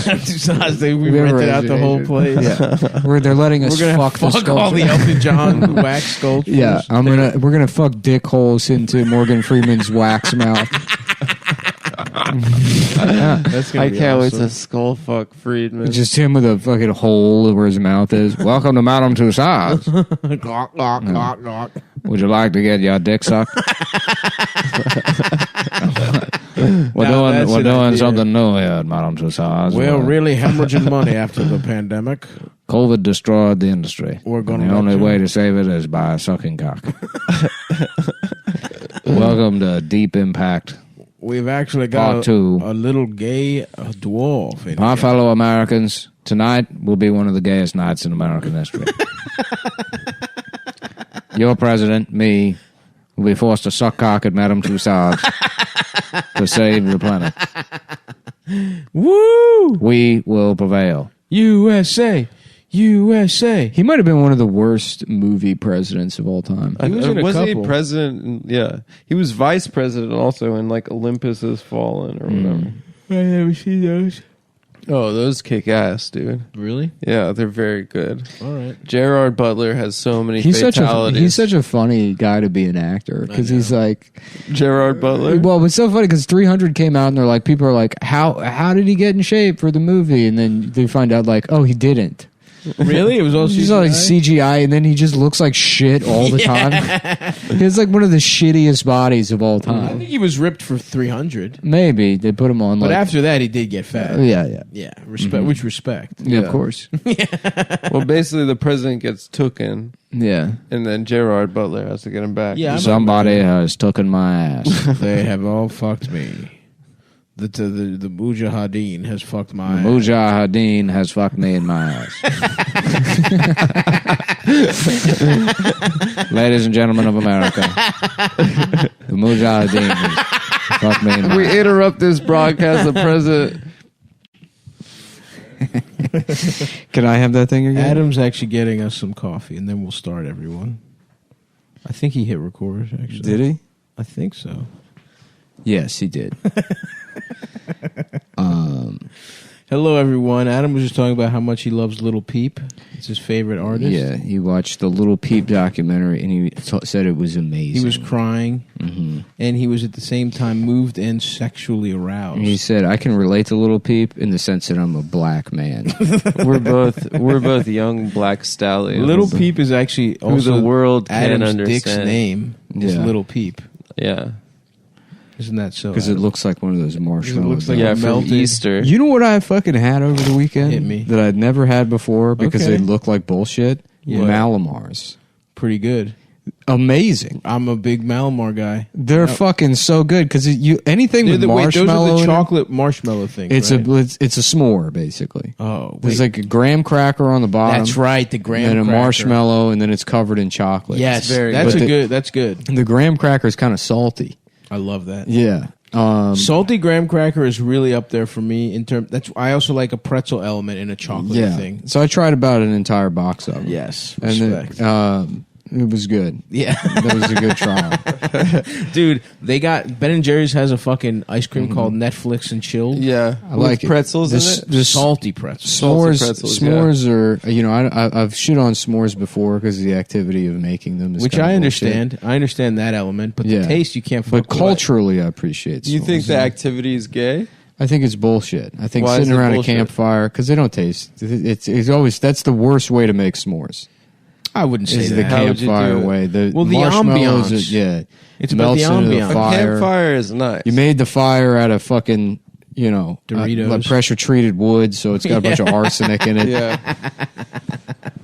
[SPEAKER 2] We rented out the whole place.
[SPEAKER 8] Yeah. They're letting us
[SPEAKER 2] We're gonna
[SPEAKER 8] fuck the
[SPEAKER 2] fuck all the
[SPEAKER 8] sculpture.
[SPEAKER 2] Elton John wax sculptures.
[SPEAKER 8] Yeah, we're gonna fuck dick holes into Morgan Freeman's wax mouth.
[SPEAKER 2] That's gonna
[SPEAKER 3] I
[SPEAKER 2] be
[SPEAKER 3] can't wait
[SPEAKER 2] awesome.
[SPEAKER 3] to skull fuck Friedman.
[SPEAKER 8] Just him with a fucking hole where his mouth is. Welcome to Madame Tussauds.
[SPEAKER 2] Glock, glock, glock, glock.
[SPEAKER 8] Would you like to get your dick sucked? We're
[SPEAKER 2] that's an
[SPEAKER 8] doing
[SPEAKER 2] idea.
[SPEAKER 8] something new here at Madame Tussauds.
[SPEAKER 2] We're really hemorrhaging money after the pandemic.
[SPEAKER 8] COVID destroyed the industry.
[SPEAKER 2] We're gonna
[SPEAKER 8] And the
[SPEAKER 2] let
[SPEAKER 8] only
[SPEAKER 2] you-
[SPEAKER 8] way to save it is by sucking cock. Welcome to Deep Impact.
[SPEAKER 2] We've actually got
[SPEAKER 8] Part two.
[SPEAKER 2] a little gay dwarf in
[SPEAKER 8] My
[SPEAKER 2] here.
[SPEAKER 8] fellow Americans, tonight will be one of the gayest nights in American history. Your president, me, will be forced to suck cock at Madame Tussauds to save the planet.
[SPEAKER 2] Woo!
[SPEAKER 8] We will prevail.
[SPEAKER 2] USA! USA!
[SPEAKER 8] He might have been one of the worst movie presidents of all time.
[SPEAKER 2] He was in a
[SPEAKER 3] Wasn't
[SPEAKER 2] couple.
[SPEAKER 3] he president? Yeah. He was vice president also in like Olympus Has Fallen or whatever.
[SPEAKER 2] I never seen those.
[SPEAKER 3] Oh, those kick ass, dude.
[SPEAKER 2] Really?
[SPEAKER 3] Yeah, they're very good.
[SPEAKER 2] All right.
[SPEAKER 3] Gerard Butler has so many
[SPEAKER 8] He's
[SPEAKER 3] fatalities.
[SPEAKER 8] such a funny guy to be an actor because he's like,
[SPEAKER 3] Gerard Butler?
[SPEAKER 8] well, it's so funny because 300 came out and they're like, people are like, how did he get in shape for the movie? And then they find out like, oh, he didn't.
[SPEAKER 2] Really? It was all
[SPEAKER 8] He's all like CGI, and then he just looks like shit all the time. He has like one of the shittiest bodies of all
[SPEAKER 2] I
[SPEAKER 8] time.
[SPEAKER 2] think he was ripped for 300.
[SPEAKER 8] Maybe they put him on,
[SPEAKER 2] But
[SPEAKER 8] like,
[SPEAKER 2] after that, he did get fat.
[SPEAKER 8] yeah,
[SPEAKER 2] Yeah, respect. Which respect.
[SPEAKER 8] yeah, of course,
[SPEAKER 3] Well, basically, the president gets taken,
[SPEAKER 8] yeah.
[SPEAKER 3] and then Gerard Butler has to get him back.
[SPEAKER 2] Yeah,
[SPEAKER 8] Somebody has taken my ass.
[SPEAKER 2] They have all fucked me. The Mujahideen has fucked my ass.
[SPEAKER 8] Mujahideen has fucked me in my ass. Ladies and gentlemen of America, the Mujahideen has fucked me in my
[SPEAKER 3] We
[SPEAKER 8] ass.
[SPEAKER 3] interrupt this broadcast. The president.
[SPEAKER 8] Can I have that thing again?
[SPEAKER 2] Adam's actually getting us some coffee, and then we'll start, everyone. I think he hit record, actually.
[SPEAKER 8] Did he?
[SPEAKER 2] I think so.
[SPEAKER 8] Yes, he did.
[SPEAKER 2] Hello, everyone. Adam was just talking about how much he loves Little Peep. It's his favorite artist.
[SPEAKER 8] Yeah, he watched the Little Peep documentary and he said it was amazing.
[SPEAKER 2] He was crying, and he was at the same time moved and sexually aroused.
[SPEAKER 8] He said, "I can relate to Little Peep in the sense that I'm a black man."
[SPEAKER 3] We're both young black stallions.
[SPEAKER 2] Little Peep is actually also
[SPEAKER 3] the world can't
[SPEAKER 2] Adam's Dick's
[SPEAKER 3] understand.
[SPEAKER 2] name. Is
[SPEAKER 8] Yeah.
[SPEAKER 2] Little Peep.
[SPEAKER 3] Yeah.
[SPEAKER 2] Isn't that so?
[SPEAKER 8] Because it
[SPEAKER 2] Adam?
[SPEAKER 8] looks like one of those marshmallows.
[SPEAKER 2] looks like
[SPEAKER 3] Yeah,
[SPEAKER 2] a
[SPEAKER 3] from
[SPEAKER 2] melted-
[SPEAKER 3] Easter.
[SPEAKER 8] You know what I fucking had over the weekend?
[SPEAKER 2] Hit me.
[SPEAKER 8] That I'd never had before because
[SPEAKER 2] Okay.
[SPEAKER 8] they look like bullshit?
[SPEAKER 2] Yeah.
[SPEAKER 8] Malamars.
[SPEAKER 2] Pretty good.
[SPEAKER 8] Amazing.
[SPEAKER 2] I'm a big Malamar guy.
[SPEAKER 8] They're fucking so good because anything with
[SPEAKER 2] Those
[SPEAKER 8] marshmallow
[SPEAKER 2] are the
[SPEAKER 8] in it,
[SPEAKER 2] chocolate marshmallow things.
[SPEAKER 8] it's
[SPEAKER 2] right?
[SPEAKER 8] it's a s'more basically.
[SPEAKER 2] Oh,
[SPEAKER 8] There's
[SPEAKER 2] wait.
[SPEAKER 8] like a graham cracker on the bottom.
[SPEAKER 2] That's right. The graham
[SPEAKER 8] and then a
[SPEAKER 2] cracker.
[SPEAKER 8] marshmallow, and then it's covered in chocolate.
[SPEAKER 2] Yes,
[SPEAKER 3] very
[SPEAKER 2] that's
[SPEAKER 8] good.
[SPEAKER 2] a good. That's good.
[SPEAKER 8] The graham cracker is kind of salty.
[SPEAKER 2] I love that.
[SPEAKER 8] Yeah.
[SPEAKER 2] Salty graham cracker is really up there for me in terms. I also like a pretzel element in a chocolate
[SPEAKER 8] Yeah.
[SPEAKER 2] thing.
[SPEAKER 8] So I tried about an entire box of them.
[SPEAKER 2] Yes,
[SPEAKER 8] And
[SPEAKER 2] respect.
[SPEAKER 8] it was good.
[SPEAKER 2] Yeah,
[SPEAKER 8] That was a good trial.
[SPEAKER 2] dude. They got Ben and Jerry's has a fucking ice cream called Netflix and Chilled.
[SPEAKER 3] Yeah.
[SPEAKER 8] I like it.
[SPEAKER 3] pretzels in
[SPEAKER 8] This-
[SPEAKER 3] it.
[SPEAKER 8] this-
[SPEAKER 2] Salty pretzels.
[SPEAKER 3] Salty
[SPEAKER 8] S'mores,
[SPEAKER 3] pretzels,
[SPEAKER 8] s'mores are, I've shit on s'mores before because the activity of making them is
[SPEAKER 2] Which
[SPEAKER 8] kinda
[SPEAKER 2] I
[SPEAKER 8] bullshit.
[SPEAKER 2] understand. I understand that element, but
[SPEAKER 8] Yeah.
[SPEAKER 2] the taste you can't.
[SPEAKER 8] But
[SPEAKER 2] fuck with.
[SPEAKER 8] culturally, I appreciate s'mores.
[SPEAKER 3] You think the activity is gay?
[SPEAKER 8] I think it's bullshit. I think
[SPEAKER 3] Why is
[SPEAKER 8] sitting
[SPEAKER 3] it
[SPEAKER 8] around
[SPEAKER 3] bullshit?
[SPEAKER 8] a campfire because they don't taste. It's always that's the worst way to make s'mores.
[SPEAKER 2] I wouldn't say
[SPEAKER 8] Is the
[SPEAKER 2] that.
[SPEAKER 3] How would you
[SPEAKER 8] campfire
[SPEAKER 3] do it?
[SPEAKER 8] way? The
[SPEAKER 2] Well, the
[SPEAKER 8] marshmallows
[SPEAKER 2] ambiance.
[SPEAKER 8] yeah,
[SPEAKER 2] It's about the
[SPEAKER 8] melts into
[SPEAKER 2] ambiance.
[SPEAKER 3] A
[SPEAKER 8] fire.
[SPEAKER 3] campfire is nice.
[SPEAKER 8] You made the fire out of fucking
[SPEAKER 2] Doritos.
[SPEAKER 8] like pressure treated wood, so it's got a bunch of arsenic in it.
[SPEAKER 3] Yeah.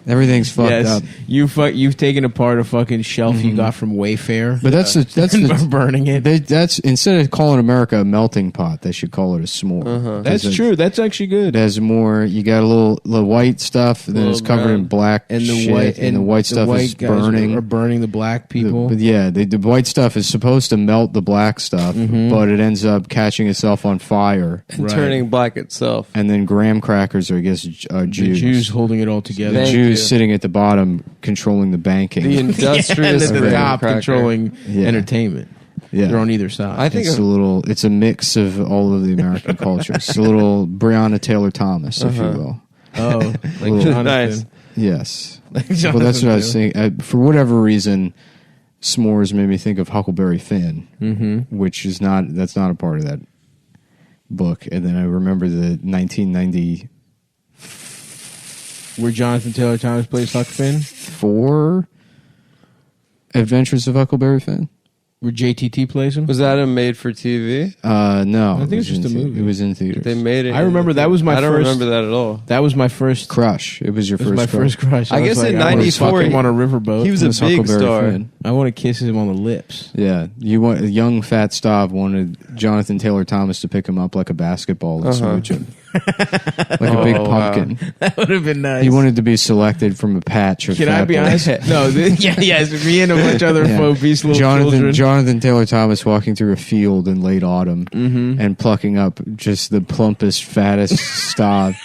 [SPEAKER 8] Everything's fucked
[SPEAKER 2] Yes,
[SPEAKER 8] up.
[SPEAKER 2] you've taken apart a fucking shelf you got from Wayfair.
[SPEAKER 8] But that's the
[SPEAKER 2] burning it.
[SPEAKER 8] that's instead of calling America a melting pot, they should call it a s'more.
[SPEAKER 2] That's true. That's actually good.
[SPEAKER 8] It has more. You got a little white stuff, and then it's
[SPEAKER 3] Little
[SPEAKER 8] covered in
[SPEAKER 3] brown.
[SPEAKER 8] black
[SPEAKER 2] And the
[SPEAKER 8] shit,
[SPEAKER 2] white
[SPEAKER 8] and the white stuff
[SPEAKER 2] white
[SPEAKER 8] is
[SPEAKER 2] guys
[SPEAKER 8] burning.
[SPEAKER 2] are burning the black people.
[SPEAKER 8] But yeah, the white stuff is supposed to melt the black stuff, but it ends up catching itself on fire.
[SPEAKER 3] And turning black itself.
[SPEAKER 8] And then graham crackers are, I guess,
[SPEAKER 2] the
[SPEAKER 8] Jews.
[SPEAKER 2] Jews holding it all together.
[SPEAKER 8] The
[SPEAKER 3] Thank
[SPEAKER 8] Jews
[SPEAKER 3] you.
[SPEAKER 8] sitting at the bottom controlling the banking.
[SPEAKER 3] The industrious
[SPEAKER 2] and at the
[SPEAKER 3] graham
[SPEAKER 2] top
[SPEAKER 3] cracker.
[SPEAKER 2] controlling
[SPEAKER 8] Yeah.
[SPEAKER 2] entertainment.
[SPEAKER 8] yeah.
[SPEAKER 2] They're on either side.
[SPEAKER 3] I think
[SPEAKER 8] It's a mix of all of the American cultures. It's a little Breonna Taylor Thomas, if you will.
[SPEAKER 2] oh, like
[SPEAKER 8] Little-
[SPEAKER 2] Jonathan.
[SPEAKER 3] Nice.
[SPEAKER 8] Yes.
[SPEAKER 2] Like
[SPEAKER 8] Well, that's
[SPEAKER 2] Jonathan
[SPEAKER 8] what I was
[SPEAKER 2] Taylor.
[SPEAKER 8] saying. For whatever reason, s'mores made me think of Huckleberry Finn, which is that's not a part of that book. And then I remember the 1994
[SPEAKER 2] Where Jonathan Taylor Thomas plays Huck Finn.
[SPEAKER 8] Adventures of Huckleberry Finn.
[SPEAKER 2] Where JTT plays him.
[SPEAKER 3] Was that a made for TV?
[SPEAKER 8] No,
[SPEAKER 2] I think it's just a movie.
[SPEAKER 8] It was in theaters.
[SPEAKER 3] They made it.
[SPEAKER 2] I remember that was my
[SPEAKER 3] I don't
[SPEAKER 2] first-
[SPEAKER 3] remember that at all.
[SPEAKER 2] That was my first.
[SPEAKER 8] Crush. It was your
[SPEAKER 2] That was
[SPEAKER 8] first.
[SPEAKER 2] my first crush.
[SPEAKER 3] I
[SPEAKER 2] was
[SPEAKER 3] guess
[SPEAKER 2] like,
[SPEAKER 3] in
[SPEAKER 2] I wanna
[SPEAKER 3] '94
[SPEAKER 2] fuck him on a riverboat.
[SPEAKER 3] He was
[SPEAKER 8] It
[SPEAKER 3] a
[SPEAKER 8] was
[SPEAKER 3] big
[SPEAKER 8] Huckleberry
[SPEAKER 3] star.
[SPEAKER 8] Finn.
[SPEAKER 2] I want to kiss him on the lips.
[SPEAKER 8] Yeah, a young fat Stav wanted Jonathan Taylor Thomas to pick him up like a basketball and smooch him, like a big
[SPEAKER 3] Oh,
[SPEAKER 8] pumpkin.
[SPEAKER 2] That would have been nice.
[SPEAKER 8] He wanted to be selected from a patch of.
[SPEAKER 2] Can
[SPEAKER 8] fat
[SPEAKER 2] I be
[SPEAKER 8] boys.
[SPEAKER 2] honest? No. Yes. Me and a bunch of other
[SPEAKER 8] Yeah.
[SPEAKER 2] obese little children.
[SPEAKER 8] Jonathan Taylor Thomas walking through a field in late autumn and plucking up just the plumpest, fattest Stav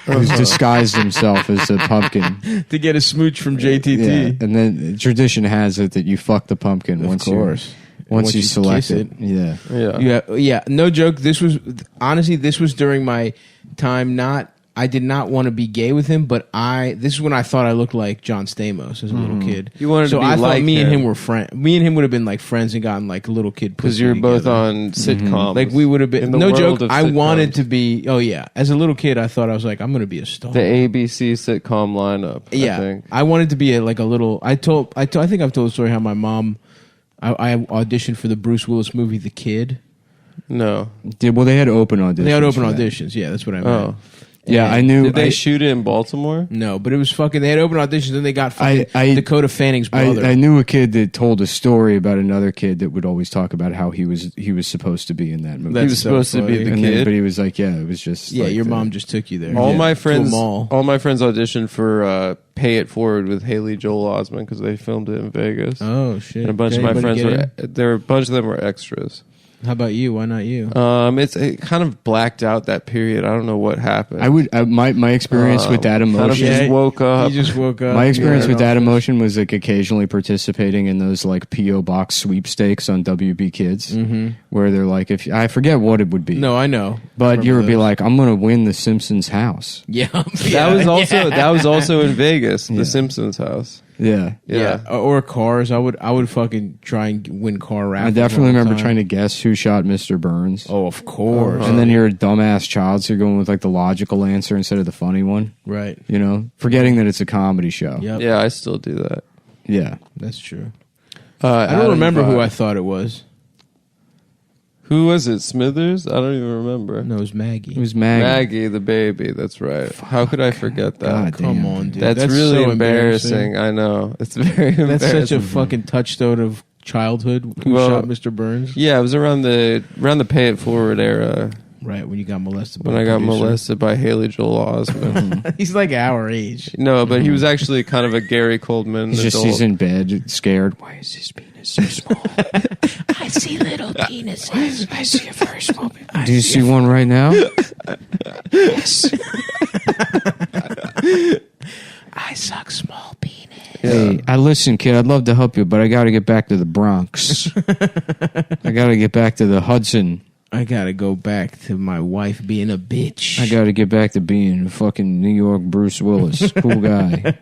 [SPEAKER 8] who's disguised himself as a pumpkin.
[SPEAKER 2] to get a smooch from JTT.
[SPEAKER 8] Yeah, and then tradition has it that you fuck the pumpkin
[SPEAKER 2] Of
[SPEAKER 8] once
[SPEAKER 2] course.
[SPEAKER 8] once you select
[SPEAKER 2] kiss
[SPEAKER 8] it. Yeah.
[SPEAKER 3] Yeah.
[SPEAKER 2] Yeah. No joke. This was honestly. This was during my time. I did not want to be gay with him, but this is when I thought I looked like John Stamos as a little kid.
[SPEAKER 3] You wanted
[SPEAKER 2] so
[SPEAKER 3] to be
[SPEAKER 2] I thought
[SPEAKER 3] like
[SPEAKER 2] me and
[SPEAKER 3] him.
[SPEAKER 2] him were friends. Me and him would have been like friends and gotten like a little kid
[SPEAKER 3] Because
[SPEAKER 2] pussy
[SPEAKER 3] you're both
[SPEAKER 2] together.
[SPEAKER 3] on sitcoms.
[SPEAKER 2] Like we would have been.
[SPEAKER 3] In the
[SPEAKER 2] No
[SPEAKER 3] world
[SPEAKER 2] joke.
[SPEAKER 3] of
[SPEAKER 2] I
[SPEAKER 3] sitcoms.
[SPEAKER 2] wanted to be. Oh yeah. As a little kid, I thought I was like, I'm going to be a star.
[SPEAKER 3] The ABC sitcom lineup.
[SPEAKER 2] Yeah,
[SPEAKER 3] I think.
[SPEAKER 2] I wanted to be a little. I think I've told the story how my mom. I auditioned for the Bruce Willis movie The Kid.
[SPEAKER 3] No.
[SPEAKER 8] They had open auditions.
[SPEAKER 2] They had open
[SPEAKER 8] for that.
[SPEAKER 2] auditions. Yeah, that's what I meant.
[SPEAKER 3] Oh.
[SPEAKER 8] Yeah, I knew.
[SPEAKER 3] Did they shoot it in Baltimore?
[SPEAKER 2] No, but it was fucking. They had open auditions, then they got fucking Dakota Fanning's brother.
[SPEAKER 8] I knew a kid that told a story about another kid that would always talk about how he was supposed to be in that movie.
[SPEAKER 3] He was supposed to be the kid,
[SPEAKER 8] but he was like, yeah, it was just
[SPEAKER 2] your mom just took you there.
[SPEAKER 3] All my friends auditioned for Pay It Forward with Haley Joel Osment because they filmed it in Vegas.
[SPEAKER 2] Oh shit!
[SPEAKER 3] And a bunch of my friends a bunch of them were extras.
[SPEAKER 2] How about you? Why not you?
[SPEAKER 3] It kind of blacked out that period. I don't know what happened.
[SPEAKER 8] My experience with that emotion.
[SPEAKER 3] Kind of just woke up.
[SPEAKER 2] You just woke up.
[SPEAKER 8] My experience with that emotion was like occasionally participating in those like PO box sweepstakes on WB Kids, where they're like, I forget what it would be.
[SPEAKER 2] No, I know.
[SPEAKER 8] But you would be like, I'm going to win the Simpsons house.
[SPEAKER 2] Yeah,
[SPEAKER 3] that was also in Vegas, the Simpsons house.
[SPEAKER 8] Yeah.
[SPEAKER 2] Or cars. I would fucking try and win car raffles.
[SPEAKER 8] I definitely remember trying to guess who shot Mr. Burns.
[SPEAKER 2] Oh, of course.
[SPEAKER 8] And then you're a dumbass child, so you're going with like the logical answer instead of the funny one.
[SPEAKER 2] Right.
[SPEAKER 8] You know, forgetting that it's a comedy show.
[SPEAKER 2] Yep.
[SPEAKER 3] Yeah, I still do that.
[SPEAKER 8] Yeah.
[SPEAKER 2] That's true. I don't remember who I thought it was.
[SPEAKER 3] Who was it? Smithers? I don't even remember.
[SPEAKER 2] No, it was Maggie.
[SPEAKER 8] It was Maggie.
[SPEAKER 3] Maggie, the baby. That's right. How could I forget that?
[SPEAKER 8] God
[SPEAKER 2] Come
[SPEAKER 8] damn.
[SPEAKER 2] on, dude.
[SPEAKER 3] That's really
[SPEAKER 2] so
[SPEAKER 3] embarrassing. I know. It's very embarrassing.
[SPEAKER 2] That's such a fucking touchstone of childhood. Who shot Mr. Burns?
[SPEAKER 3] Yeah, it was around the Pay It Forward era.
[SPEAKER 2] Right, when you got molested
[SPEAKER 3] When I got molested by Haley Joel Osment.
[SPEAKER 2] He's like our age.
[SPEAKER 3] No, but he was actually kind of a Gary Coldman
[SPEAKER 8] He's in bed, scared. Why is his penis so small?
[SPEAKER 4] I see little penises.
[SPEAKER 8] I see a very small penis. Do you see one right now?
[SPEAKER 4] Yes. I suck small penis.
[SPEAKER 8] Hey, listen, kid, I'd love to help you, but I got to get back to the Bronx. I got to get back to the Hudson.
[SPEAKER 2] I gotta go back to my wife being a bitch.
[SPEAKER 8] I got to get back to being fucking New York Bruce Willis. Cool guy.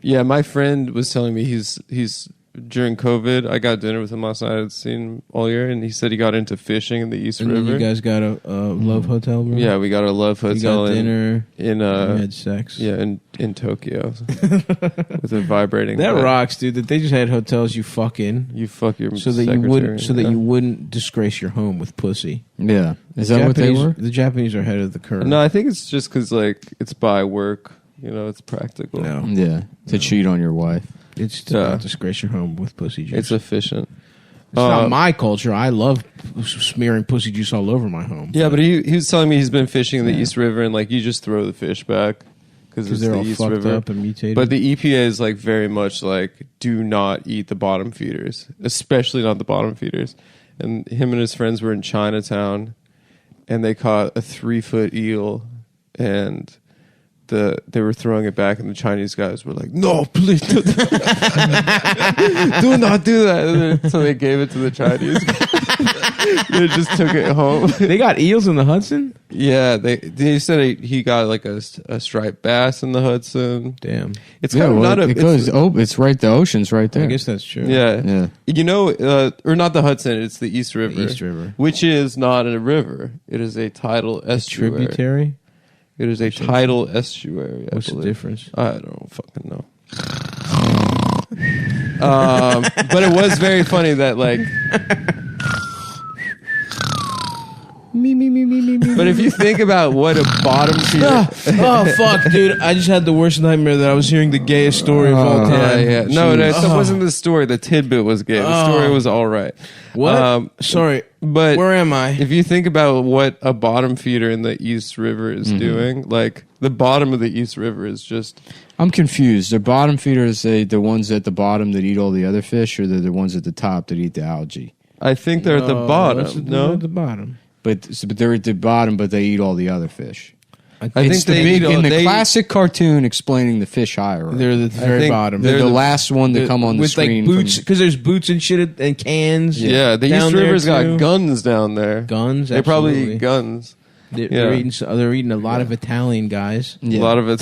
[SPEAKER 3] Yeah, my friend was telling me he's during COVID. I got dinner with him last night. I had seen him all year, and he said he got into fishing in the East
[SPEAKER 2] and
[SPEAKER 3] River.
[SPEAKER 2] Then you guys got a love hotel room?
[SPEAKER 3] Yeah, we got a love hotel.
[SPEAKER 2] You got dinner.
[SPEAKER 3] You
[SPEAKER 2] had sex.
[SPEAKER 3] Yeah, in Tokyo with a vibrating.
[SPEAKER 2] That
[SPEAKER 3] bed.
[SPEAKER 2] rocks, dude. That they just had hotels you fuck in.
[SPEAKER 3] You fuck your
[SPEAKER 2] so that you wouldn't disgrace your home with pussy.
[SPEAKER 8] Yeah, is that what they were?
[SPEAKER 2] The Japanese are ahead of the curve.
[SPEAKER 3] No, I think it's just because like it's by work. You know, it's practical.
[SPEAKER 2] No.
[SPEAKER 8] Yeah, to cheat on your wife.
[SPEAKER 2] It's to not disgrace your home with pussy juice.
[SPEAKER 3] It's efficient.
[SPEAKER 2] It's not my culture. I love smearing pussy juice all over my home.
[SPEAKER 3] Yeah, but he was telling me he's been fishing in the East River, and like you just throw the fish back because
[SPEAKER 2] they're
[SPEAKER 3] the
[SPEAKER 2] all
[SPEAKER 3] East
[SPEAKER 2] fucked
[SPEAKER 3] River.
[SPEAKER 2] up and mutated.
[SPEAKER 3] But the EPA is like very much like do not eat the bottom feeders, especially not the bottom feeders. And him and his friends were in Chinatown, and they caught a 3-foot eel, and they were throwing it back, and the Chinese guys were like, "No, please, do not do that." And so they gave it to the Chinese. They just took it home.
[SPEAKER 2] They got eels in the Hudson?
[SPEAKER 3] Yeah, they said he got like a striped bass in the Hudson.
[SPEAKER 2] Damn,
[SPEAKER 3] it's kind of not a
[SPEAKER 8] because it's right. The ocean's right there.
[SPEAKER 2] I guess that's true.
[SPEAKER 3] Yeah. You know, or not the Hudson. It's the East River.
[SPEAKER 2] The East River,
[SPEAKER 3] which is not a river. It is a tidal estuary.
[SPEAKER 2] Tributary.
[SPEAKER 3] It is a tidal estuary.
[SPEAKER 2] What's the difference?
[SPEAKER 3] I don't fucking know. But it was very funny that like. But if you think about what a bottom feeder...
[SPEAKER 2] oh, fuck, dude. I just had the worst nightmare that I was hearing the gayest story of all time.
[SPEAKER 3] Yeah. No, it wasn't the story. The tidbit was gay. The story was all right.
[SPEAKER 2] What? Sorry.
[SPEAKER 3] But
[SPEAKER 2] where am I?
[SPEAKER 3] If you think about what a bottom feeder in the East River is doing, like the bottom of the East River is just...
[SPEAKER 8] I'm confused. The bottom feeders, the ones at the bottom that eat all the other fish, or they're the ones at the top that eat the algae?
[SPEAKER 3] I think they're at the bottom.
[SPEAKER 2] No, at the bottom.
[SPEAKER 8] But they're at the bottom, but they eat all the other fish.
[SPEAKER 3] I think they eat
[SPEAKER 8] in the classic cartoon explaining the fish hierarchy.
[SPEAKER 2] They're the very bottom.
[SPEAKER 8] They're the last one to come on the
[SPEAKER 2] with
[SPEAKER 8] screen.
[SPEAKER 2] Like boots, because there's boots and shit and cans.
[SPEAKER 3] Yeah, the East River's got guns down there.
[SPEAKER 2] Guns.
[SPEAKER 3] They probably eat guns.
[SPEAKER 2] They're eating a lot of Italian guys.
[SPEAKER 3] Yeah. A lot of it.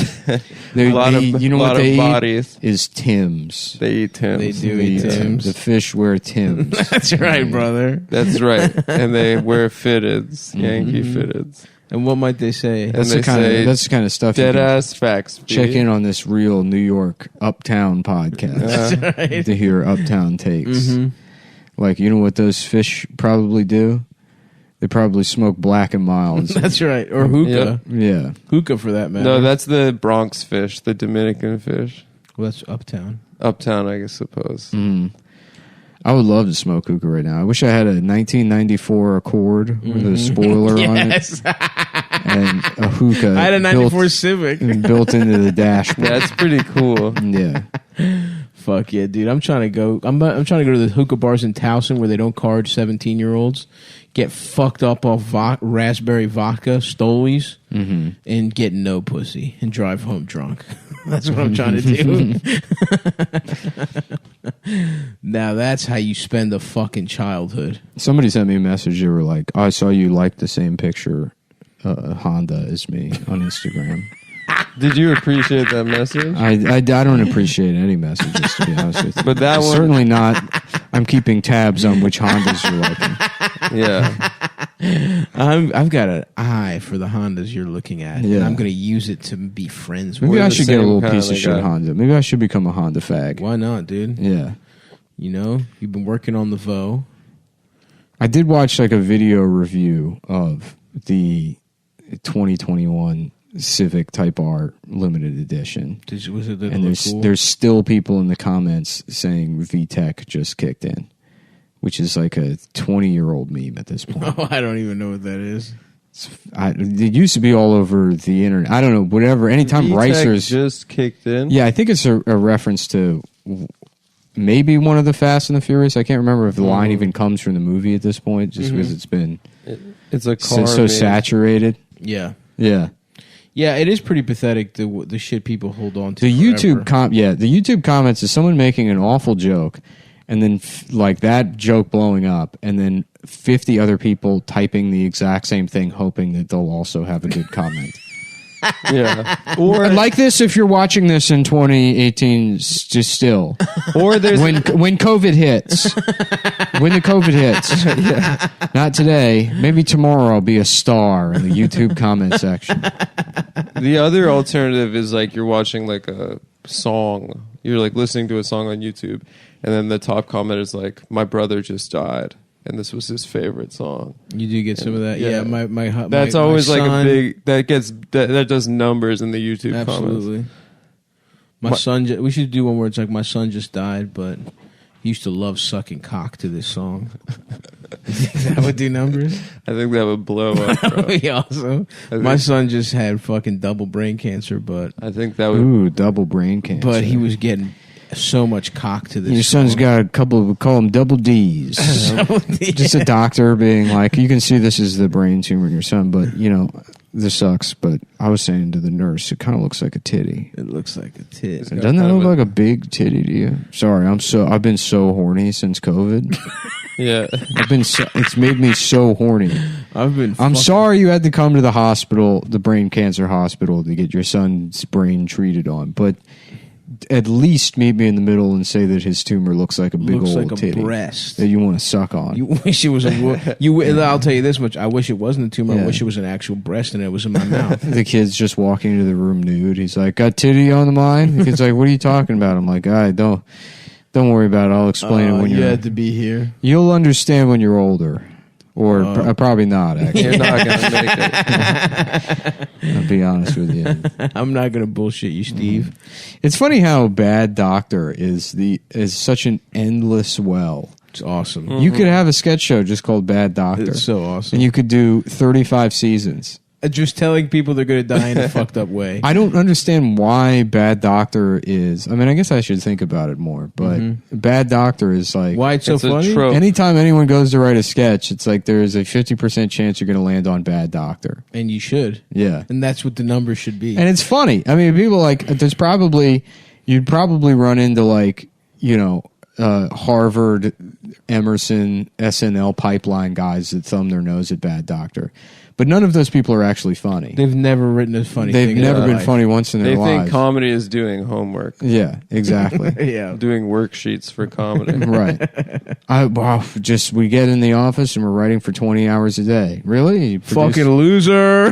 [SPEAKER 8] You know what they
[SPEAKER 3] bodies.
[SPEAKER 8] eat is Timbs.
[SPEAKER 3] They eat Timbs.
[SPEAKER 2] They do eat Timbs.
[SPEAKER 8] The fish wear Timbs.
[SPEAKER 2] That's right, brother.
[SPEAKER 3] That's right. And they wear fitteds, Yankee fitteds.
[SPEAKER 2] And what might they say?
[SPEAKER 8] That's the kind of stuff.
[SPEAKER 3] Dead ass facts.
[SPEAKER 8] Check in on this real New York Uptown podcast
[SPEAKER 2] right.
[SPEAKER 8] to hear Uptown takes. Like, you know what those fish probably do? They probably smoke Black and Milds.
[SPEAKER 2] That's right. Or hookah.
[SPEAKER 8] Yeah.
[SPEAKER 2] Hookah for that matter.
[SPEAKER 3] No, that's the Bronx fish, the Dominican fish.
[SPEAKER 2] Well, that's Uptown.
[SPEAKER 3] Uptown, I suppose.
[SPEAKER 8] I would love to smoke hookah right now. I wish I had a 1994 Accord with a spoiler on it and a hookah.
[SPEAKER 2] I had a 94 Civic.
[SPEAKER 8] built into the dashboard.
[SPEAKER 3] That's pretty cool.
[SPEAKER 8] Yeah.
[SPEAKER 2] Fuck yeah, dude! I'm trying to go. I'm trying to go to the hookah bars in Towson where they don't card 17-year-olds. Get fucked up off raspberry vodka, Stolies, and get no pussy and drive home drunk. That's what I'm trying to do. Now that's how you spend a fucking childhood.
[SPEAKER 8] Somebody sent me a message. They were like, "I saw you like the same picture, Honda as me on Instagram."
[SPEAKER 3] Did you appreciate that message?
[SPEAKER 8] I don't appreciate any messages, to be honest with you.
[SPEAKER 3] But that one,
[SPEAKER 8] certainly not. I'm keeping tabs on which Hondas you're liking.
[SPEAKER 3] Yeah.
[SPEAKER 2] I've got an eye for the Hondas you're looking at, and I'm going to use it to be friends with.
[SPEAKER 8] Maybe I should get a little
[SPEAKER 3] kind
[SPEAKER 8] piece of shit Honda. Maybe I should become a Honda fag.
[SPEAKER 2] Why not, dude?
[SPEAKER 8] Yeah.
[SPEAKER 2] You know, you've been working on the VO.
[SPEAKER 8] I did watch like a video review of the 2021 Civic Type R limited edition.
[SPEAKER 2] Was it
[SPEAKER 8] and there's still people in the comments saying VTEC just kicked in, which is like a 20-year-old meme at this point.
[SPEAKER 2] Oh, I don't even know what that is.
[SPEAKER 8] It used to be all over the internet. I don't know, whatever. Anytime
[SPEAKER 3] VTEC
[SPEAKER 8] racers
[SPEAKER 3] just kicked in.
[SPEAKER 8] Yeah, I think it's a reference to maybe one of the Fast and the Furious. I can't remember if the line even comes from the movie at this point, just because it's been
[SPEAKER 3] it's a car
[SPEAKER 8] so saturated.
[SPEAKER 2] Yeah.
[SPEAKER 8] Yeah.
[SPEAKER 2] Yeah, it is pretty pathetic the shit people hold on to.
[SPEAKER 8] The
[SPEAKER 2] forever.
[SPEAKER 8] YouTube comments is someone making an awful joke, and then like that joke blowing up, and then 50 other people typing the exact same thing, hoping that they'll also have a good comment.
[SPEAKER 3] Yeah.
[SPEAKER 8] Or like this if you're watching this in 2018 just still.
[SPEAKER 3] Or there's
[SPEAKER 8] when COVID hits. When the COVID hits. Yeah. Not today. Maybe tomorrow I'll be a star in the YouTube comment section.
[SPEAKER 3] The other alternative is like you're watching like a song. You're like listening to a song on YouTube, and then the top comment is like, "My brother just died, and this was his favorite song."
[SPEAKER 2] You do get some of that. Yeah,
[SPEAKER 3] that's always like a big that does numbers in the YouTube
[SPEAKER 2] absolutely.
[SPEAKER 3] Comments.
[SPEAKER 2] My son. We should do one where it's like my son just died, but he used to love sucking cock to this song. That would do numbers.
[SPEAKER 3] I think that would blow up. Bro.
[SPEAKER 2] Also, my son just had fucking double brain cancer, but
[SPEAKER 3] I think that would
[SPEAKER 8] double brain cancer.
[SPEAKER 2] But he was getting so much cock to this.
[SPEAKER 8] Your son's got a couple. We call them double D's. Just a doctor being like, you can see this is the brain tumor in your son, but you know this sucks. But I was saying to the nurse, it kind of looks like a titty.
[SPEAKER 2] It looks like a tit.
[SPEAKER 8] Doesn't that look like a big titty to you? Sorry, I've been so horny since COVID.
[SPEAKER 3] Yeah,
[SPEAKER 8] it's made me so horny. I'm sorry you had to come to the hospital, the brain cancer hospital, to get your son's brain treated on, but at least meet me in the middle and say that his tumor looks like a big old
[SPEAKER 2] like a
[SPEAKER 8] titty
[SPEAKER 2] breast
[SPEAKER 8] that you want to suck on.
[SPEAKER 2] You wish it was I'll tell you this much. I wish it wasn't a tumor. I wish it was an actual breast and it was in my mouth.
[SPEAKER 8] The kid's just walking into the room nude. He's like, "Got titty on the mind?" The kid's like, "What are you talking about?" I'm like, "All right, don't worry about it. I'll explain it when
[SPEAKER 2] you had to be here.
[SPEAKER 8] You'll understand when you're older." Or probably not, actually.
[SPEAKER 3] You're not going to make it.
[SPEAKER 8] I'll be honest with you.
[SPEAKER 2] I'm not going to bullshit you, Steve.
[SPEAKER 8] It's funny how Bad Doctor is such an endless well.
[SPEAKER 2] It's awesome.
[SPEAKER 8] You could have a sketch show just called Bad Doctor.
[SPEAKER 2] It's so awesome.
[SPEAKER 8] And you could do 35 seasons.
[SPEAKER 2] Just telling people they're going to die in a fucked up way.
[SPEAKER 8] I don't understand why Bad Doctor is... I mean, I guess I should think about it more, but Bad Doctor is like...
[SPEAKER 2] Why it's so funny?
[SPEAKER 8] Anytime anyone goes to write a sketch, it's like there's a 50% chance you're going to land on Bad Doctor.
[SPEAKER 2] And you should.
[SPEAKER 8] Yeah.
[SPEAKER 2] And that's what the numbers should be.
[SPEAKER 8] And it's funny. I mean, people like... You'd probably run into like, you know... Harvard, Emerson, SNL pipeline guys that thumb their nose at Bad Doctor. But none of those people are actually funny.
[SPEAKER 2] They've never written a funny
[SPEAKER 8] They've
[SPEAKER 2] thing. in
[SPEAKER 8] never
[SPEAKER 2] their
[SPEAKER 8] been
[SPEAKER 2] life.
[SPEAKER 8] funny once in their
[SPEAKER 3] They
[SPEAKER 8] lives.
[SPEAKER 3] think comedy is doing homework.
[SPEAKER 8] Yeah, exactly.
[SPEAKER 2] Yeah.
[SPEAKER 3] Doing worksheets for comedy.
[SPEAKER 8] Right. We get in the office and we're writing for 20 hours a day. Really? You produce,
[SPEAKER 2] Fucking loser.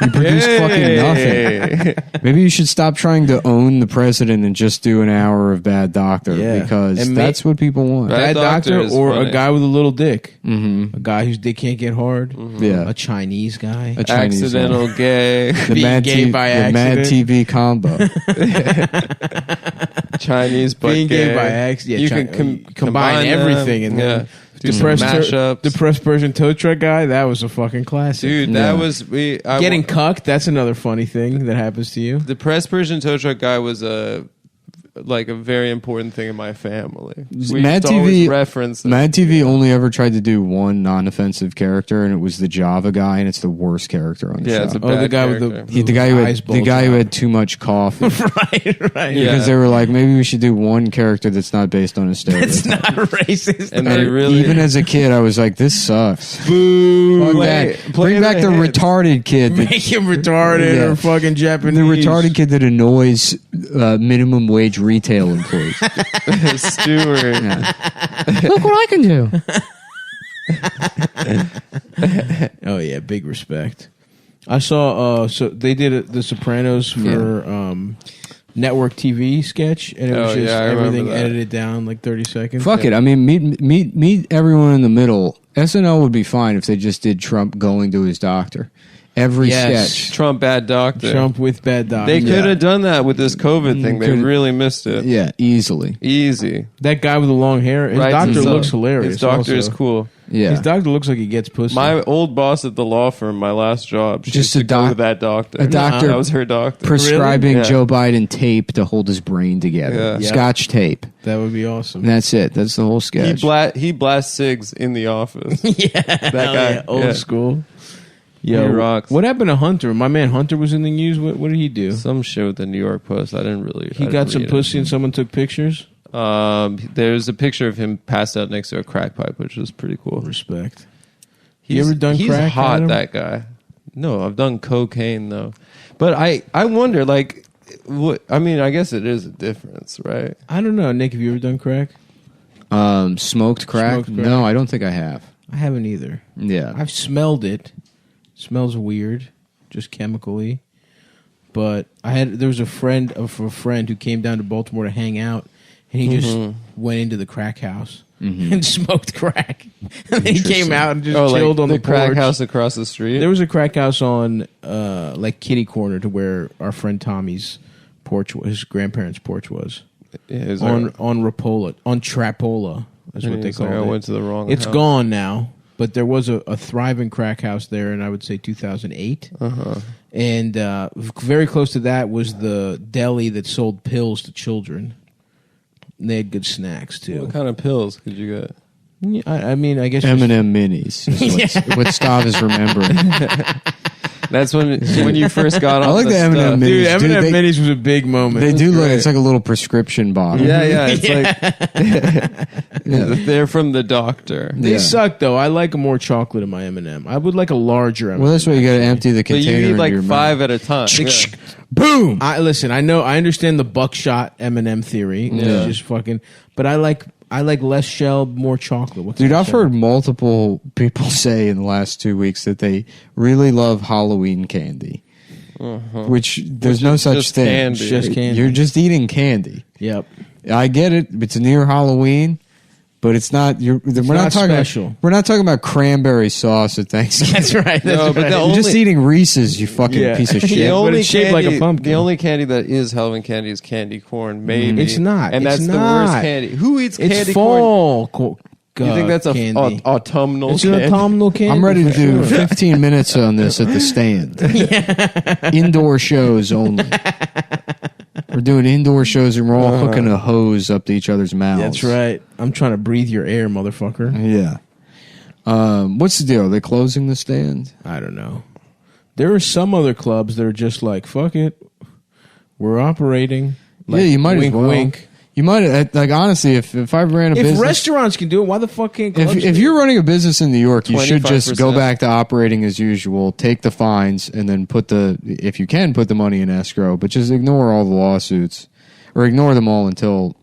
[SPEAKER 8] you produce fucking nothing. Maybe you should stop trying to own the president and just do an hour of Bad Doctor because
[SPEAKER 2] And
[SPEAKER 8] that's what people want.
[SPEAKER 3] Bad
[SPEAKER 2] Bad doctor
[SPEAKER 3] is
[SPEAKER 2] or
[SPEAKER 3] funny.
[SPEAKER 2] a guy with a little dick. Mm-hmm. A guy whose dick can't get hard.
[SPEAKER 8] Yeah.
[SPEAKER 2] A Chinese guy.
[SPEAKER 8] A Chinese guy.
[SPEAKER 3] Accidental gay.
[SPEAKER 8] The
[SPEAKER 2] Being
[SPEAKER 8] Mad,
[SPEAKER 2] gay by
[SPEAKER 8] the Mad
[SPEAKER 2] accident.
[SPEAKER 8] TV combo.
[SPEAKER 3] Chinese but
[SPEAKER 2] Being gay by accident. Yeah,
[SPEAKER 3] You can
[SPEAKER 2] combine everything and then
[SPEAKER 3] do some mashups.
[SPEAKER 2] Depressed Persian tow truck guy. That was a fucking classic.
[SPEAKER 3] Dude, that was
[SPEAKER 2] Getting cucked. That's another funny thing that happens to you.
[SPEAKER 3] The press Persian tow truck guy was a very important thing in my family. We
[SPEAKER 8] Mad
[SPEAKER 3] used to always
[SPEAKER 8] TV
[SPEAKER 3] reference it.
[SPEAKER 8] Mad TV only ever tried to do one non-offensive character, and it was the Java guy, and it's the worst character on the show.
[SPEAKER 3] It's a
[SPEAKER 2] Oh,
[SPEAKER 3] bad
[SPEAKER 2] the guy
[SPEAKER 3] character.
[SPEAKER 2] with
[SPEAKER 8] the guy who
[SPEAKER 2] eyes
[SPEAKER 8] had, the guy who
[SPEAKER 2] bulge
[SPEAKER 8] had too much coffee.
[SPEAKER 2] right.
[SPEAKER 3] Yeah.
[SPEAKER 8] Because they were like, maybe we should do one character that's not based on a stereotype.
[SPEAKER 2] It's not racist.
[SPEAKER 3] And they really
[SPEAKER 8] Even as a kid, I was like, this sucks.
[SPEAKER 2] Boo.
[SPEAKER 8] Fuck that. Bring back the retarded kid. That,
[SPEAKER 2] Make him retarded
[SPEAKER 8] Yeah.
[SPEAKER 2] or fucking Japanese.
[SPEAKER 8] the retarded kid that annoys minimum wage retail employees.
[SPEAKER 3] Stewart.
[SPEAKER 8] Look what I can do.
[SPEAKER 2] Oh yeah, big respect. I saw. So they did the Sopranos for network TV sketch, and it was
[SPEAKER 3] Oh,
[SPEAKER 2] just
[SPEAKER 3] yeah, I remember
[SPEAKER 2] everything
[SPEAKER 3] that.
[SPEAKER 2] edited down like 30 seconds.
[SPEAKER 8] Fuck it. I mean, meet everyone in the middle. SNL would be fine if they just did Trump going to his doctor. Every
[SPEAKER 2] Yes.
[SPEAKER 8] sketch.
[SPEAKER 3] Trump bad doctor.
[SPEAKER 2] Trump with bad doctor.
[SPEAKER 3] They could have done that with this COVID thing. They
[SPEAKER 8] Could've-
[SPEAKER 3] really missed it.
[SPEAKER 8] Yeah, easily.
[SPEAKER 3] Easy.
[SPEAKER 2] That guy with the long hair. His
[SPEAKER 3] Writes
[SPEAKER 2] doctor
[SPEAKER 3] himself.
[SPEAKER 2] looks hilarious.
[SPEAKER 3] His doctor is
[SPEAKER 2] also.
[SPEAKER 3] cool.
[SPEAKER 8] Yeah.
[SPEAKER 2] His doctor looks like he gets pussy.
[SPEAKER 3] My old boss at the law firm, my last job, she
[SPEAKER 8] Just
[SPEAKER 3] used to
[SPEAKER 8] a
[SPEAKER 3] go to that doctor.
[SPEAKER 8] a doctor
[SPEAKER 3] That was her doctor.
[SPEAKER 8] prescribing
[SPEAKER 3] Really? Yeah.
[SPEAKER 8] Joe Biden tape to hold his brain together.
[SPEAKER 3] Yeah.
[SPEAKER 2] Yep.
[SPEAKER 8] Scotch tape.
[SPEAKER 2] that would be awesome.
[SPEAKER 8] And that's it. That's the whole sketch.
[SPEAKER 3] He blasts cigs in the office.
[SPEAKER 2] That
[SPEAKER 3] guy.
[SPEAKER 2] old
[SPEAKER 3] Yeah.
[SPEAKER 2] school.
[SPEAKER 3] He
[SPEAKER 2] Yo,
[SPEAKER 3] rocks.
[SPEAKER 2] what happened to Hunter? My man Hunter was in the news. What did he do?
[SPEAKER 3] Some shit with the New York Post. I didn't really.
[SPEAKER 2] He got some pussy and someone took pictures.
[SPEAKER 3] There's a picture of him passed out next to a crack pipe, which was pretty cool.
[SPEAKER 2] Respect.
[SPEAKER 3] He's,
[SPEAKER 2] ever done
[SPEAKER 3] he's
[SPEAKER 2] crack,
[SPEAKER 3] hot,
[SPEAKER 2] Adam?
[SPEAKER 3] that guy. No, I've done cocaine though. But I wonder, like, what? I mean, I guess it is a difference, right?
[SPEAKER 2] I don't know, Nick. Have you ever done crack?
[SPEAKER 8] Smoked crack?
[SPEAKER 2] Smoked crack.
[SPEAKER 8] No, I don't think I have.
[SPEAKER 2] I haven't either.
[SPEAKER 8] Yeah.
[SPEAKER 2] I've smelled it. Smells weird, just chemically. But there was a friend of a friend who came down to Baltimore to hang out, and he just went into the crack house and smoked crack. And then he came out and just chilled on the
[SPEAKER 3] crack
[SPEAKER 2] porch.
[SPEAKER 3] house across the street.
[SPEAKER 2] There was a crack house on like kitty corner to where our friend Tommy's porch, his grandparents' porch was.
[SPEAKER 3] Yeah,
[SPEAKER 2] on Rapola, on Trapola, is what they call
[SPEAKER 3] I
[SPEAKER 2] it.
[SPEAKER 3] went to the wrong.
[SPEAKER 2] It's
[SPEAKER 3] house.
[SPEAKER 2] gone now, but there was a thriving crack house there, and I would say 2008. And very close to that was the deli that sold pills to children. And they had good snacks too.
[SPEAKER 3] What kind of pills could you get?
[SPEAKER 2] Yeah, I mean, I guess just-
[SPEAKER 8] M&M minis is what Stav is remembering.
[SPEAKER 3] That's when you first got on.
[SPEAKER 8] I like the M&M
[SPEAKER 3] stuff.
[SPEAKER 8] minis.
[SPEAKER 2] Dude, M&M
[SPEAKER 8] Dude,
[SPEAKER 2] minis was a big moment.
[SPEAKER 8] They do look,
[SPEAKER 3] great.
[SPEAKER 8] it's like a little prescription bottle.
[SPEAKER 3] Yeah, it's like they're from the doctor.
[SPEAKER 2] They
[SPEAKER 8] Yeah.
[SPEAKER 2] suck though. I like a more chocolate in my M&M. I would like a larger M&M.
[SPEAKER 8] Well, that's why you got to empty the
[SPEAKER 3] But
[SPEAKER 8] container
[SPEAKER 3] you eat
[SPEAKER 8] into
[SPEAKER 3] like
[SPEAKER 8] your
[SPEAKER 3] 5
[SPEAKER 8] mouth.
[SPEAKER 3] at a time. Yeah.
[SPEAKER 8] Boom!
[SPEAKER 2] I understand the buckshot M&M theory.
[SPEAKER 3] Yeah.
[SPEAKER 2] Just fucking. But I like less shell, more chocolate. What's
[SPEAKER 8] Dude,
[SPEAKER 2] that
[SPEAKER 8] I've
[SPEAKER 2] shell?
[SPEAKER 8] heard multiple people say in the last 2 weeks that they really love Halloween candy. Which there's
[SPEAKER 3] Which
[SPEAKER 8] no
[SPEAKER 3] is
[SPEAKER 8] such
[SPEAKER 3] just
[SPEAKER 8] thing.
[SPEAKER 3] candy.
[SPEAKER 2] It's just candy.
[SPEAKER 8] You're just eating candy.
[SPEAKER 2] Yep.
[SPEAKER 8] I get it. It's near Halloween, but it's not. We're not
[SPEAKER 2] not
[SPEAKER 8] talking.
[SPEAKER 2] special.
[SPEAKER 8] We're not talking about cranberry sauce at Thanksgiving.
[SPEAKER 2] That's right.
[SPEAKER 3] No, but the
[SPEAKER 8] You're
[SPEAKER 3] only,
[SPEAKER 8] just eating Reese's. You fucking
[SPEAKER 2] Yeah.
[SPEAKER 8] piece of
[SPEAKER 3] the
[SPEAKER 8] shit.
[SPEAKER 3] only
[SPEAKER 2] it's shaped like a
[SPEAKER 3] candy,
[SPEAKER 2] pumpkin.
[SPEAKER 3] the only candy that is Halloween candy is candy corn. Maybe
[SPEAKER 2] It's not.
[SPEAKER 3] and
[SPEAKER 2] It's
[SPEAKER 3] that's
[SPEAKER 2] not.
[SPEAKER 3] the worst candy. Who eats
[SPEAKER 2] It's
[SPEAKER 3] candy corn?
[SPEAKER 2] fall.
[SPEAKER 3] You think that's a
[SPEAKER 2] candy?
[SPEAKER 3] autumnal?
[SPEAKER 2] It's an
[SPEAKER 3] candy?
[SPEAKER 2] autumnal candy.
[SPEAKER 8] I'm ready to
[SPEAKER 2] for
[SPEAKER 8] do
[SPEAKER 2] sure.
[SPEAKER 8] 15 minutes on this at the stand. Indoor shows only. We're doing indoor shows and we're all hooking a hose up to each other's mouths.
[SPEAKER 2] That's right. I'm trying to breathe your air, motherfucker.
[SPEAKER 8] Yeah. What's the deal? Are they closing the stand?
[SPEAKER 2] I don't know. There are some other clubs that are just like, fuck it. We're operating. Like,
[SPEAKER 8] Yeah, you might as
[SPEAKER 2] wink,
[SPEAKER 8] well.
[SPEAKER 2] wink.
[SPEAKER 8] You might like honestly, if I ran a business,
[SPEAKER 2] If restaurants can do it, why the fuck can't clubs
[SPEAKER 8] if
[SPEAKER 2] do
[SPEAKER 8] you're running a business in New York, you should just go
[SPEAKER 3] 25%.
[SPEAKER 8] back to operating as usual, take the fines, and then if you can, put the money in escrow, but just ignore all the lawsuits or ignore them all until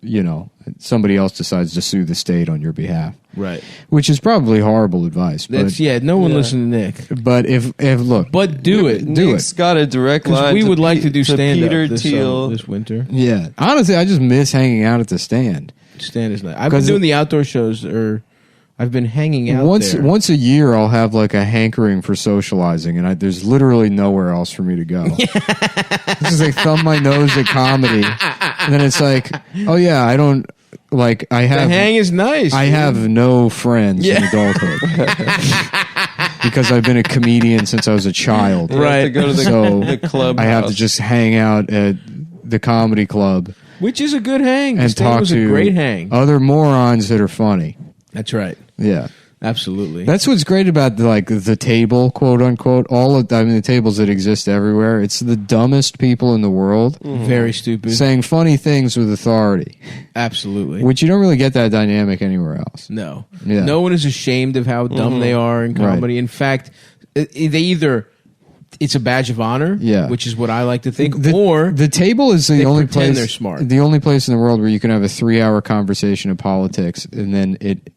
[SPEAKER 8] somebody else decides to sue the state on your behalf.
[SPEAKER 2] Right.
[SPEAKER 8] Which is probably horrible advice. But,
[SPEAKER 2] no one listened to Nick.
[SPEAKER 8] But if look,
[SPEAKER 2] But do it.
[SPEAKER 3] Nick's got a direct line.
[SPEAKER 2] We would like to do
[SPEAKER 3] to
[SPEAKER 2] stand
[SPEAKER 3] Peter
[SPEAKER 2] up
[SPEAKER 3] Thiel.
[SPEAKER 2] this winter.
[SPEAKER 8] yeah, honestly, I just miss hanging out at the stand.
[SPEAKER 2] Stand is nice. I've been doing the outdoor shows, or I've been hanging out there.
[SPEAKER 8] Once a year, I'll have like a hankering for socializing, and there's literally nowhere else for me to go. This is like thumb my nose at comedy, and then it's like, oh yeah, I don't like. I have
[SPEAKER 2] the hang is nice.
[SPEAKER 8] I have no friends in adulthood because I've been a comedian since I was a child.
[SPEAKER 3] You have to go to the club.
[SPEAKER 8] I have to just hang out at the comedy club.
[SPEAKER 2] Which is a good hang.
[SPEAKER 8] And talk
[SPEAKER 2] was
[SPEAKER 8] to
[SPEAKER 2] a great hang.
[SPEAKER 8] other morons that are funny.
[SPEAKER 2] That's right.
[SPEAKER 8] Yeah,
[SPEAKER 2] absolutely.
[SPEAKER 8] That's what's great about the table, quote unquote. The tables that exist everywhere. It's the dumbest people in the world.
[SPEAKER 2] Very stupid.
[SPEAKER 8] Saying funny things with authority.
[SPEAKER 2] Absolutely.
[SPEAKER 8] Which you don't really get that dynamic anywhere else.
[SPEAKER 2] No.
[SPEAKER 8] Yeah.
[SPEAKER 2] No one is ashamed of how dumb they are in comedy. Right. In fact, it's a badge of honor, which is what I like to think. Or
[SPEAKER 8] the table is the only place
[SPEAKER 2] they're smart.
[SPEAKER 8] The only place in the world where you can have a 3-hour conversation of politics, and then it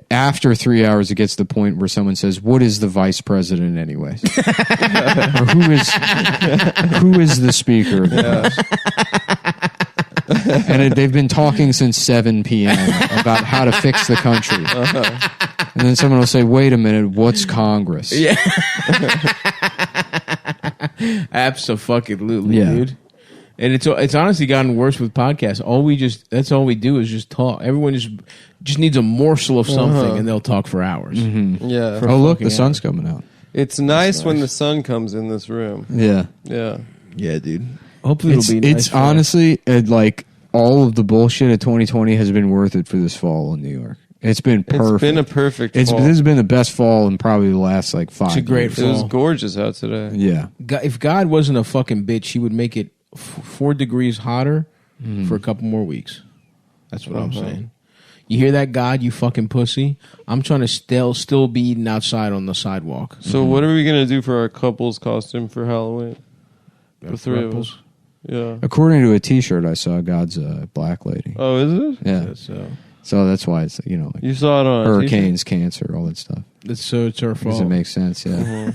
[SPEAKER 8] after 3 hours it gets to the point where someone says, "What is the vice president, anyways?" Or who is the speaker of the House? And they've been talking since 7 p.m. about how to fix the country. And then someone will say, "Wait a minute, what's Congress?"
[SPEAKER 2] Yeah. Absolutely, dude. And it's honestly gotten worse with podcasts. That's all we do is just talk. Everyone just needs a morsel of something, and they'll talk for hours.
[SPEAKER 8] Mm-hmm.
[SPEAKER 3] Yeah.
[SPEAKER 8] Oh, look, the sun's coming out.
[SPEAKER 3] It's nice when the sun comes in this room.
[SPEAKER 8] Yeah.
[SPEAKER 3] Yeah.
[SPEAKER 2] Yeah, dude. Hopefully it'll be nice.
[SPEAKER 8] It's honestly like all of the bullshit of 2020 has been worth it for this fall in New York. It's been perfect.
[SPEAKER 3] It's been a perfect fall.
[SPEAKER 8] This has been the best fall in probably the last 5 years.
[SPEAKER 2] It's a great fall.
[SPEAKER 3] It was gorgeous out today.
[SPEAKER 8] Yeah.
[SPEAKER 2] If God wasn't a fucking bitch, he would make it 4 degrees hotter for a couple more weeks. That's what I'm saying. You hear that, God, you fucking pussy? I'm trying to still be eating outside on the sidewalk.
[SPEAKER 3] So what are we going to do for our couple's costume for Halloween? The 3 of us. Yeah.
[SPEAKER 8] According to a T-shirt I saw, God's a black lady.
[SPEAKER 3] Oh, is it?
[SPEAKER 8] Yeah. So that's why it's like
[SPEAKER 3] you saw it on
[SPEAKER 8] hurricanes, cancer, all that stuff.
[SPEAKER 2] It's her fault.
[SPEAKER 8] Does it make sense? Yeah.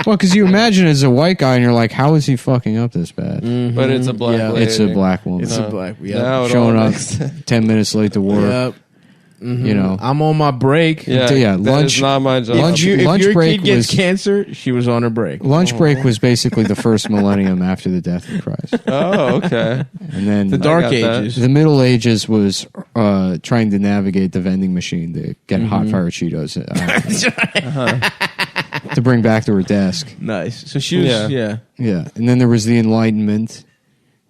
[SPEAKER 8] Well, because you imagine as a white guy, and you're like, how is he fucking up this bad?
[SPEAKER 3] Mm-hmm. But it's a black lady.
[SPEAKER 8] It's a black woman.
[SPEAKER 2] It's a black.
[SPEAKER 3] Yeah.
[SPEAKER 8] Showing up 10 minutes late to work.
[SPEAKER 2] Yep. Mm-hmm. I'm on my break.
[SPEAKER 3] Yeah,
[SPEAKER 8] lunch.
[SPEAKER 3] Is not my job.
[SPEAKER 8] Lunch
[SPEAKER 2] if your
[SPEAKER 8] break
[SPEAKER 2] kid gets cancer, she was on her break.
[SPEAKER 8] Lunch break was basically the first millennium after the death of Christ.
[SPEAKER 3] Oh, okay.
[SPEAKER 8] And then
[SPEAKER 2] the Dark Ages.
[SPEAKER 8] The Middle Ages was trying to navigate the vending machine to get hot fire Cheetos to bring back to her desk.
[SPEAKER 2] Nice. So she was, yeah.
[SPEAKER 8] And then there was the Enlightenment.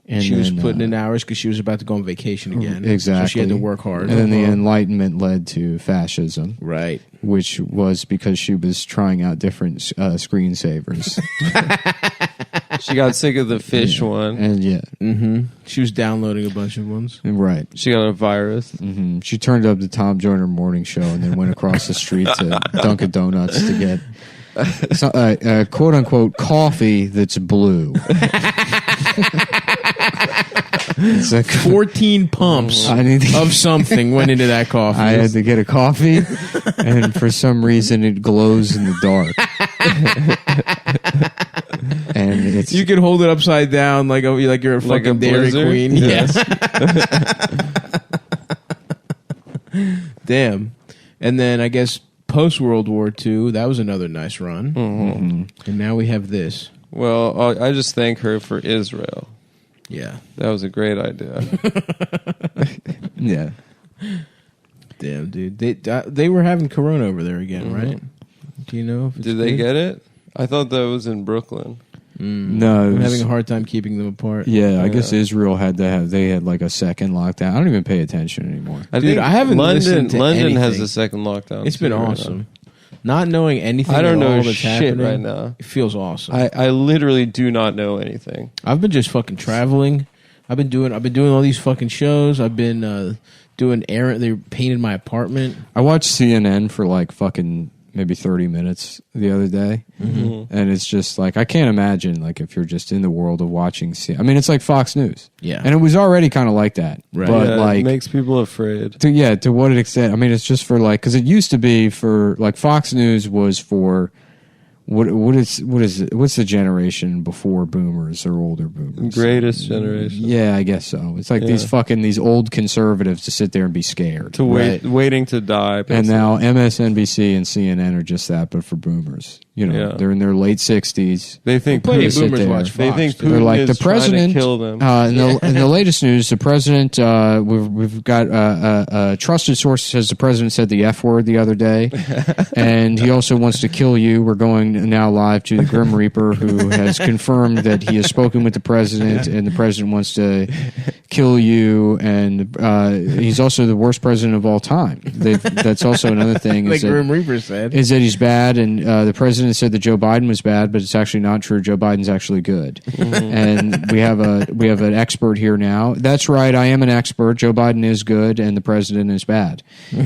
[SPEAKER 8] And
[SPEAKER 2] she was putting in hours because she was about to go on vacation again.
[SPEAKER 8] Exactly.
[SPEAKER 2] So she had to work hard.
[SPEAKER 8] And then the Enlightenment led to fascism.
[SPEAKER 2] Right.
[SPEAKER 8] Which was because she was trying out different screensavers.
[SPEAKER 3] She got sick of the fish one.
[SPEAKER 8] And
[SPEAKER 2] she was downloading a bunch of ones.
[SPEAKER 8] Right.
[SPEAKER 3] She got a virus.
[SPEAKER 8] Mm-hmm. She turned up the Tom Joyner morning show and then went across the street to Dunkin' Donuts to get quote unquote coffee that's blue. It's like
[SPEAKER 2] 14 pumps of something went into that coffee.
[SPEAKER 8] I had to get a coffee, and for some reason it glows in the dark. And
[SPEAKER 2] you could hold it upside down like you're a fucking Dairy Queen.
[SPEAKER 3] Yes.
[SPEAKER 2] Damn. And then I guess post World War II, that was another nice run.
[SPEAKER 8] Mm-hmm.
[SPEAKER 2] And now we have this.
[SPEAKER 3] Well, I just thank her for Israel.
[SPEAKER 2] Yeah.
[SPEAKER 3] That was a great idea.
[SPEAKER 8] Yeah.
[SPEAKER 2] Damn, dude. They were having Corona over there again, right? Do you know if it's
[SPEAKER 3] Did they get it? I thought that was in Brooklyn.
[SPEAKER 8] No,
[SPEAKER 2] I'm having a hard time keeping them apart.
[SPEAKER 8] Yeah, I guess Israel had like a second lockdown. I don't even pay attention anymore.
[SPEAKER 3] I
[SPEAKER 2] haven't listened to
[SPEAKER 3] London
[SPEAKER 2] anything.
[SPEAKER 3] has a second lockdown.
[SPEAKER 2] It's been awesome. Not knowing anything.
[SPEAKER 3] I don't know
[SPEAKER 2] all that's
[SPEAKER 3] shit
[SPEAKER 2] happening
[SPEAKER 3] right now.
[SPEAKER 2] It feels awesome.
[SPEAKER 3] I literally do not know anything.
[SPEAKER 2] I've been just fucking traveling. I've been doing all these fucking shows. I've been doing errand. They painted my apartment.
[SPEAKER 8] I watched CNN for like fucking maybe 30 minutes the other day, and it's just like I can't imagine like if you're just in the world of watching. I mean, it's like Fox News,
[SPEAKER 2] Yeah.
[SPEAKER 8] and it was already kind of like that,
[SPEAKER 2] Right.
[SPEAKER 8] but
[SPEAKER 3] Yeah,
[SPEAKER 8] like
[SPEAKER 3] it makes people afraid.
[SPEAKER 8] to what extent? I mean, it's just for like because it used to be for like Fox News was for. What's the generation before boomers or older boomers?
[SPEAKER 3] Greatest generation.
[SPEAKER 8] Yeah, I guess so. It's like these old conservatives to sit there and be scared.
[SPEAKER 3] To waiting to die.
[SPEAKER 8] And now MSNBC and CNN are just that, but for boomers. You know, they're in their late 60s.
[SPEAKER 3] They think
[SPEAKER 2] Plenty of
[SPEAKER 3] Putin-
[SPEAKER 2] boomers watch Fox.
[SPEAKER 3] They think
[SPEAKER 2] dude.
[SPEAKER 3] Putin
[SPEAKER 8] They're like
[SPEAKER 3] is
[SPEAKER 8] the president.
[SPEAKER 3] trying to kill them.
[SPEAKER 8] In the latest news, the president. We've got a trusted source says the president said the F word the other day, and he also wants to kill you. We're going now live to the Grim Reaper, who has confirmed that he has spoken with the president, and the president wants to kill you. And he's also the worst president of all time. That's also another thing.
[SPEAKER 2] Like Grim Reaper said,
[SPEAKER 8] is that he's bad, and the president said that Joe Biden was bad, but it's actually not true. Joe Biden's actually good, and we have an expert here now. That's right, I am an expert. Joe Biden is good, and the president is bad.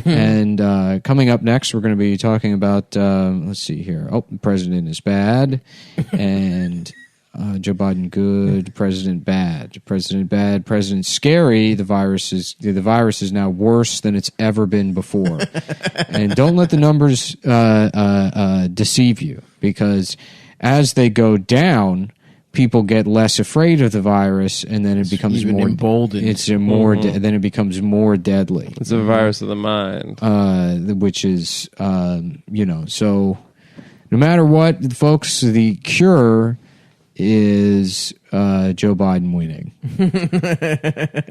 [SPEAKER 8] And coming up next, we're going to be talking about. Let's see here. Oh, the president is bad, and Joe Biden good, president bad, president scary. The virus is now worse than it's ever been before, and don't let the numbers deceive you, because as they go down, people get less afraid of the virus, and then it becomes
[SPEAKER 2] even
[SPEAKER 8] more
[SPEAKER 2] emboldened.
[SPEAKER 8] It's more. Then it becomes more deadly.
[SPEAKER 3] It's a virus of the mind.
[SPEAKER 8] Which is So no matter what, folks, the cure is Joe Biden winning,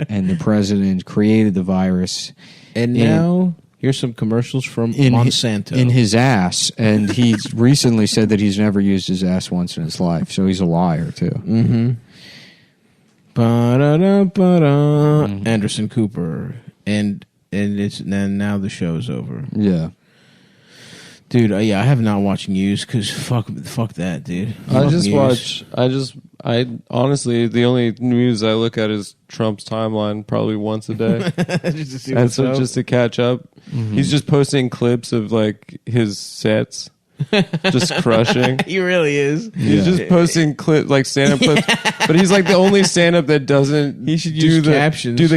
[SPEAKER 8] and the president created the virus.
[SPEAKER 2] And now here's some commercials from Monsanto
[SPEAKER 8] in his ass, and he recently said that he's never used his ass once in his life, so he's a liar too.
[SPEAKER 2] Anderson Cooper, and now the show's over.
[SPEAKER 8] Yeah.
[SPEAKER 2] Dude, I have not watched news because fuck that, dude.
[SPEAKER 3] I honestly, the only news I look at is Trump's timeline probably once a day. Just to catch up. He's just posting clips of like his sets. Just crushing.
[SPEAKER 2] He really is.
[SPEAKER 3] He's just posting like stand-up clips, but he's like the only stand-up that doesn't.
[SPEAKER 2] He should do
[SPEAKER 3] the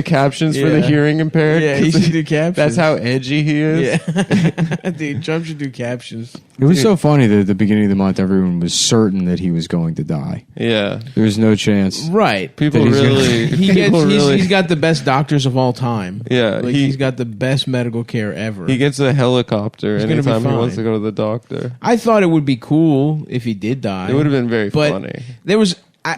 [SPEAKER 3] captions for the hearing impaired.
[SPEAKER 2] Yeah, he should do captions.
[SPEAKER 3] That's how edgy he is.
[SPEAKER 2] Yeah, dude, Trump should do captions.
[SPEAKER 8] It was so funny that at the beginning of the month, everyone was certain that he was going to die.
[SPEAKER 3] Yeah,
[SPEAKER 8] there was no chance.
[SPEAKER 2] Right,
[SPEAKER 3] people really.
[SPEAKER 2] He's got the best doctors of all time.
[SPEAKER 3] Yeah,
[SPEAKER 2] like he's got the best medical care ever.
[SPEAKER 3] He gets a helicopter anytime he wants to go to the doctor.
[SPEAKER 2] I thought it would be cool if he did die.
[SPEAKER 3] It would have been very funny.
[SPEAKER 2] There was I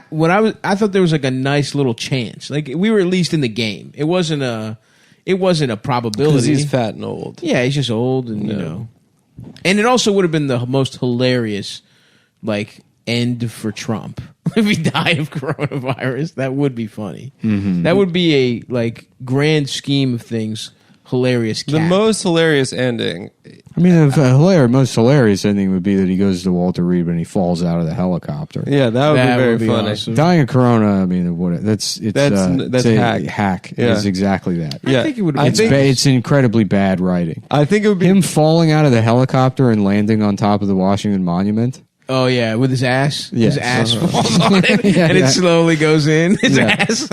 [SPEAKER 2] thought there was like a nice little chance. Like we were at least in the game. It wasn't a probability.
[SPEAKER 3] Because he's fat and old.
[SPEAKER 2] Yeah, he's just old, and you know. And it also would have been the most hilarious, like, end for Trump if he died of coronavirus. That would be funny. That would be a like grand scheme of things. Hilarious cap.
[SPEAKER 3] The most hilarious ending.
[SPEAKER 8] I mean, most hilarious ending would be that he goes to Walter Reed and he falls out of the helicopter.
[SPEAKER 3] Yeah, that would be very funny.
[SPEAKER 8] Awesome. Dying of corona. I mean, that's
[SPEAKER 3] hack.
[SPEAKER 8] Hack
[SPEAKER 3] Yeah.
[SPEAKER 8] is exactly that.
[SPEAKER 2] I think it would.
[SPEAKER 8] It's incredibly bad writing.
[SPEAKER 3] I think it would be
[SPEAKER 8] him falling out of the helicopter and landing on top of the Washington Monument.
[SPEAKER 2] Oh yeah, with his ass.
[SPEAKER 8] Yes.
[SPEAKER 2] His ass falls on it, and it slowly goes in his ass.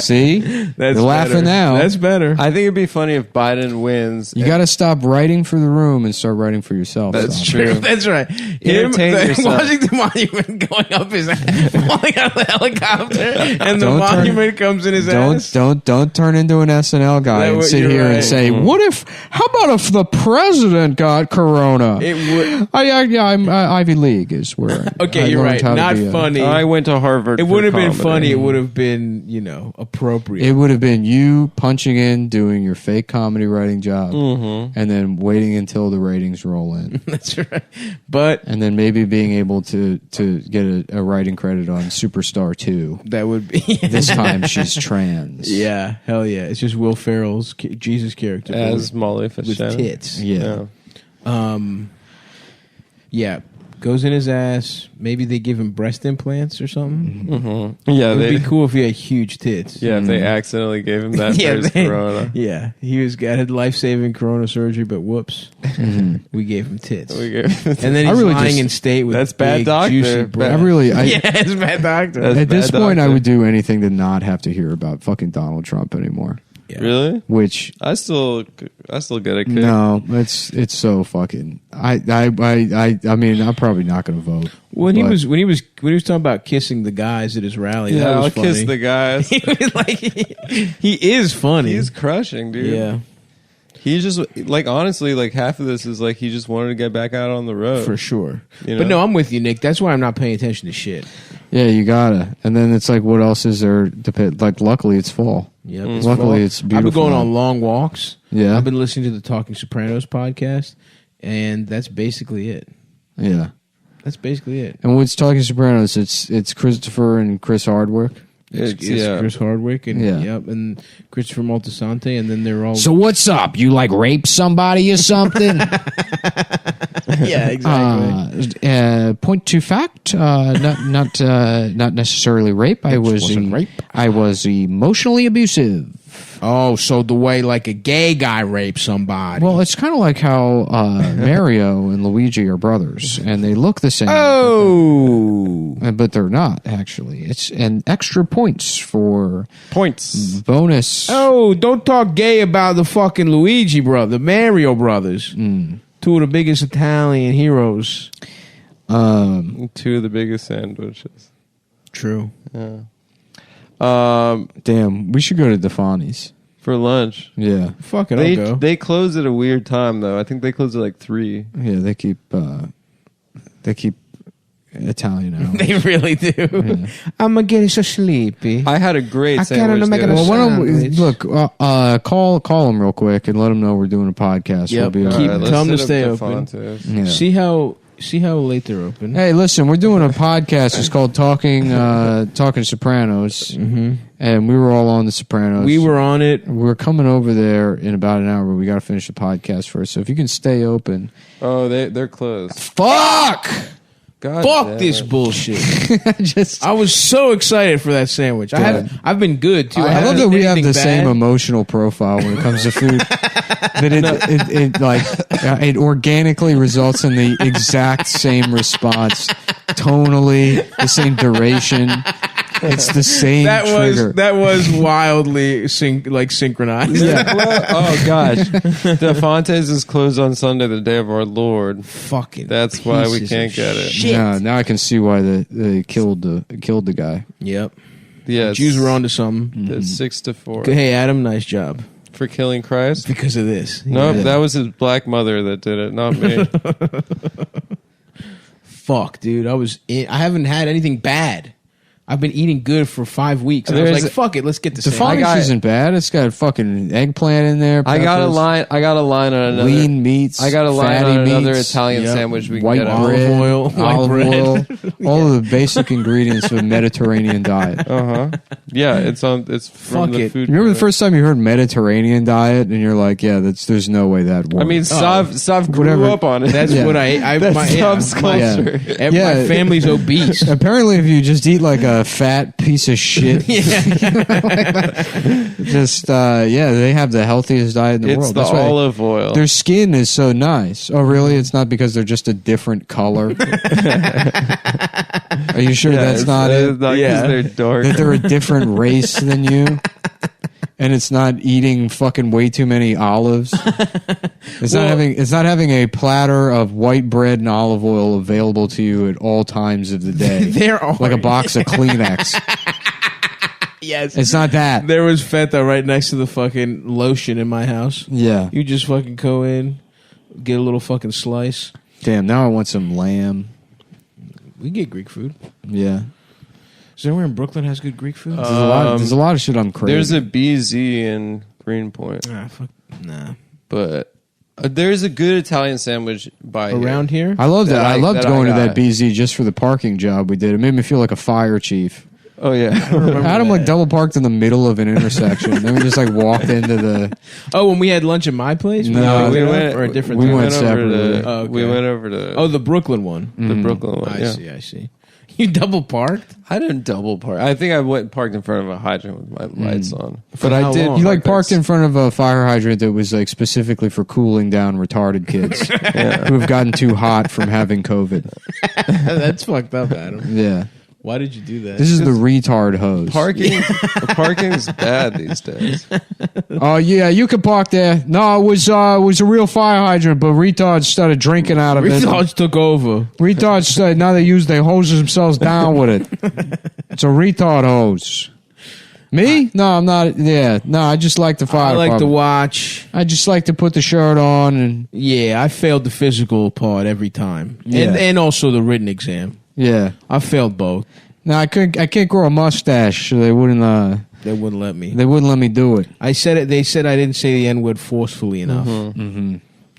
[SPEAKER 8] See, they're laughing now.
[SPEAKER 2] That's better.
[SPEAKER 3] I think it'd be funny if Biden wins.
[SPEAKER 8] You got to stop writing for the room and start writing for yourself.
[SPEAKER 3] That's true.
[SPEAKER 2] That's right.
[SPEAKER 3] Entertain yourself.
[SPEAKER 2] Washington Monument going up his ass, falling out of the helicopter, and the monument comes in his ass.
[SPEAKER 8] Don't turn into an SNL guy and sit here and say, how about if the president got corona?
[SPEAKER 2] It would.
[SPEAKER 8] I'm Ivy League is where.
[SPEAKER 2] Okay, you're right. Not funny.
[SPEAKER 3] I went to Harvard.
[SPEAKER 2] It wouldn't have been funny. It would have been, appropriate.
[SPEAKER 8] It would have been you punching in, doing your fake comedy writing job, and then waiting until the ratings roll in.
[SPEAKER 2] That's right. And
[SPEAKER 8] then maybe being able to get a writing credit on Superstar 2.
[SPEAKER 2] That would be.
[SPEAKER 8] This time she's trans.
[SPEAKER 2] Yeah, hell yeah. It's just Will Ferrell's Jesus character.
[SPEAKER 3] As Molly Fish
[SPEAKER 2] with tits.
[SPEAKER 8] Yeah.
[SPEAKER 2] Yeah. Goes in his ass. Maybe they give him breast implants or something.
[SPEAKER 3] Mm-hmm. Yeah,
[SPEAKER 2] it'd be cool if he had huge tits.
[SPEAKER 3] Yeah, if they accidentally gave him that for his corona.
[SPEAKER 2] Yeah, he had life-saving corona surgery, but whoops, we gave him tits. And then he's lying in state with
[SPEAKER 3] that's bad
[SPEAKER 2] big,
[SPEAKER 3] doctor.
[SPEAKER 2] juicy breasts.
[SPEAKER 6] Yeah,
[SPEAKER 2] it's bad doctor.
[SPEAKER 6] At this point, I would do anything to not have to hear about fucking Donald Trump anymore.
[SPEAKER 2] Yeah.
[SPEAKER 3] Really?
[SPEAKER 6] Which
[SPEAKER 3] I still get a kick.
[SPEAKER 6] No, it's so fucking. I mean, I'm probably not going to vote.
[SPEAKER 2] When he was talking about kissing the guys at his rally,
[SPEAKER 3] Yeah,
[SPEAKER 2] that was
[SPEAKER 3] I'll
[SPEAKER 2] funny.
[SPEAKER 3] kiss the guys.
[SPEAKER 2] He is funny.
[SPEAKER 3] He's crushing, dude.
[SPEAKER 2] Yeah.
[SPEAKER 3] He's just like, honestly, like half of this is like he just wanted to get back out on the road
[SPEAKER 2] For sure.
[SPEAKER 3] You
[SPEAKER 2] But
[SPEAKER 3] know?
[SPEAKER 2] no, I'm with you, Nick. That's why I'm not paying attention to shit.
[SPEAKER 6] Yeah, you gotta. And then it's like, what else is there? Like, luckily it's fall.
[SPEAKER 2] Yep.
[SPEAKER 6] Luckily it's beautiful.
[SPEAKER 2] I've been going on long walks.
[SPEAKER 6] Yeah.
[SPEAKER 2] I've been listening to the Talking Sopranos podcast, and that's basically it.
[SPEAKER 6] Yeah.
[SPEAKER 2] That's basically it.
[SPEAKER 6] And when it's Talking Sopranos, it's Christopher and Chris Hardwick.
[SPEAKER 2] It's Chris Hardwick and
[SPEAKER 6] Yeah.
[SPEAKER 2] and Christopher Moltisanti, and then they're all
[SPEAKER 8] So what's up? You like rape somebody or something?
[SPEAKER 2] yeah, exactly.
[SPEAKER 6] Point to fact, not necessarily rape. I was emotionally abusive.
[SPEAKER 2] Oh, so the way like a gay guy rapes somebody.
[SPEAKER 6] Well, it's kind of like how Mario and Luigi are brothers, and they look the same.
[SPEAKER 2] Oh,
[SPEAKER 6] but they're not actually. It's an extra points for bonus.
[SPEAKER 2] Oh, don't talk gay about the fucking Luigi brother, Mario brothers. Two of the biggest Italian heroes.
[SPEAKER 3] Two of the biggest sandwiches.
[SPEAKER 2] True.
[SPEAKER 3] Yeah.
[SPEAKER 6] Damn, we should go to Defani's
[SPEAKER 3] for lunch.
[SPEAKER 6] Yeah,
[SPEAKER 2] fuck it, I'll go.
[SPEAKER 3] They close at a weird time though. I think they close at like 3.
[SPEAKER 6] Yeah, they keep Italian hours.
[SPEAKER 2] They really do.
[SPEAKER 6] Yeah.
[SPEAKER 2] I'm getting so sleepy.
[SPEAKER 3] I had a great
[SPEAKER 2] I
[SPEAKER 3] sandwich.
[SPEAKER 2] can't make it.
[SPEAKER 6] Well, why don't we look? Call them real quick and let them know we're doing a podcast.
[SPEAKER 2] Yep.
[SPEAKER 6] We'll be
[SPEAKER 2] Keep
[SPEAKER 6] all right.
[SPEAKER 2] tell them to stay open.
[SPEAKER 6] Yeah.
[SPEAKER 2] See how late they're open.
[SPEAKER 6] Hey, listen, we're doing a podcast. It's called Talking Sopranos, and we were all on the Sopranos.
[SPEAKER 2] We were on it.
[SPEAKER 6] We're coming over there in about an hour, but we got to finish the podcast first. So if you can stay open.
[SPEAKER 3] Oh, they're closed.
[SPEAKER 6] Fuck!
[SPEAKER 3] God
[SPEAKER 2] Fuck this bullshit. I was so excited for that sandwich. I've been good too.
[SPEAKER 6] I love that we have the same emotional profile when it comes to food. That it organically results in the exact same response, tonally, the same duration. It's the same trigger.
[SPEAKER 2] That was wildly synchronized.
[SPEAKER 6] Yeah.
[SPEAKER 3] Oh gosh, Defantes is closed on Sunday, the day of our Lord.
[SPEAKER 2] Fucking.
[SPEAKER 3] That's why we can't get it.
[SPEAKER 6] Yeah, now I can see why they killed the guy.
[SPEAKER 2] Yep.
[SPEAKER 3] Yeah,
[SPEAKER 2] Jews were onto something.
[SPEAKER 3] That's 6-4.
[SPEAKER 2] Hey, Adam, nice job
[SPEAKER 3] For killing Christ?
[SPEAKER 2] because of this.
[SPEAKER 3] No,
[SPEAKER 2] Yeah.
[SPEAKER 3] that was his black mother that did it, not me.
[SPEAKER 2] Fuck, dude. I haven't had anything bad. I've been eating good for 5 weeks. And I was like, fuck it, let's get this.
[SPEAKER 6] Defani's isn't bad. It's got fucking eggplant in there.
[SPEAKER 3] I got a
[SPEAKER 6] peppers,
[SPEAKER 3] line on another
[SPEAKER 6] lean meats.
[SPEAKER 3] I got a line
[SPEAKER 6] fatty
[SPEAKER 3] on another
[SPEAKER 6] meats,
[SPEAKER 3] Italian sandwich we can
[SPEAKER 6] white
[SPEAKER 3] get at.
[SPEAKER 6] bread,
[SPEAKER 2] Olive oil,
[SPEAKER 6] all of the basic ingredients of a Mediterranean diet.
[SPEAKER 3] Yeah, it's from
[SPEAKER 2] Fuck
[SPEAKER 3] the
[SPEAKER 2] it.
[SPEAKER 3] food.
[SPEAKER 6] You remember the first time you heard Mediterranean diet, and you're like, "Yeah, there's no way that works."
[SPEAKER 3] I mean, Sav grew
[SPEAKER 6] Whatever.
[SPEAKER 3] up on it.
[SPEAKER 2] That's
[SPEAKER 6] Yeah.
[SPEAKER 2] what I
[SPEAKER 3] That's
[SPEAKER 2] my,
[SPEAKER 3] Sav's culture.
[SPEAKER 2] my family's obese.
[SPEAKER 6] Apparently, if you just eat like a fat piece of shit, they have the healthiest diet in the
[SPEAKER 3] It's
[SPEAKER 6] world.
[SPEAKER 3] the
[SPEAKER 6] That's why
[SPEAKER 3] olive oil.
[SPEAKER 6] their skin is so nice. Oh, really? It's not because they're just a different color. Are you sure that's not it?
[SPEAKER 3] It's not 'cause they're dark.
[SPEAKER 6] That they're a different race than you? And it's not eating fucking way too many olives. It's not having a platter of white bread and olive oil available to you at all times of the day.
[SPEAKER 2] There are
[SPEAKER 6] like a box of Kleenex.
[SPEAKER 2] Yes,
[SPEAKER 6] It's not that.
[SPEAKER 2] there was feta right next to the fucking lotion in my house.
[SPEAKER 6] Yeah.
[SPEAKER 2] You just fucking go in, get a little fucking slice.
[SPEAKER 6] Damn, now I want some lamb.
[SPEAKER 2] We get Greek food.
[SPEAKER 6] Yeah.
[SPEAKER 2] Is there anywhere in Brooklyn has good Greek food?
[SPEAKER 6] There's a lot of shit I'm craving.
[SPEAKER 3] There's a BZ in Greenpoint,
[SPEAKER 2] Nah.
[SPEAKER 3] but there's a good Italian sandwich by
[SPEAKER 2] Around here?
[SPEAKER 6] I love that. I loved
[SPEAKER 3] that
[SPEAKER 6] going to
[SPEAKER 3] got.
[SPEAKER 6] that BZ just for the parking job we did. It made me feel like a fire chief.
[SPEAKER 3] Oh yeah.
[SPEAKER 8] Adam like double parked in the middle of an intersection. Then we just like walked into the.
[SPEAKER 2] Oh, when we had lunch at my place?
[SPEAKER 8] No,
[SPEAKER 3] we went
[SPEAKER 2] or a different.
[SPEAKER 8] we
[SPEAKER 2] time?
[SPEAKER 8] went
[SPEAKER 3] over
[SPEAKER 8] separately.
[SPEAKER 3] to.
[SPEAKER 2] Oh, okay.
[SPEAKER 3] We went over to.
[SPEAKER 2] Oh, the Brooklyn one.
[SPEAKER 3] the Brooklyn one.
[SPEAKER 2] I see. You double parked?
[SPEAKER 3] I didn't double park. I think I went and parked in front of a hydrant with my lights on. But
[SPEAKER 2] how
[SPEAKER 3] I did.
[SPEAKER 2] long?
[SPEAKER 8] You like parked in front of a fire hydrant that was like specifically for cooling down retarded kids who have gotten too hot from having COVID.
[SPEAKER 2] That's fucked up, Adam.
[SPEAKER 8] Yeah.
[SPEAKER 2] Why did you do that?
[SPEAKER 8] This is the retard hose.
[SPEAKER 3] Parking's bad these days.
[SPEAKER 8] Oh yeah, you can park there. No, it was a real fire hydrant, but retards started drinking out of it.
[SPEAKER 2] Retards took over.
[SPEAKER 8] Retards started, now they hose themselves down with it. It's a retard hose. Me? No, I'm not. Yeah, no, I just like the fire.
[SPEAKER 2] I like to
[SPEAKER 8] department.
[SPEAKER 2] watch.
[SPEAKER 8] I just like to put the shirt on and
[SPEAKER 2] Yeah, I failed the physical part every time,
[SPEAKER 8] Yeah.
[SPEAKER 2] and also the written exam.
[SPEAKER 8] yeah.
[SPEAKER 2] I failed both.
[SPEAKER 8] No, I can't grow a mustache, so they wouldn't
[SPEAKER 2] They wouldn't let me.
[SPEAKER 8] let me do it.
[SPEAKER 2] I said it. They said I didn't say the N word forcefully enough.
[SPEAKER 8] Mm-hmm.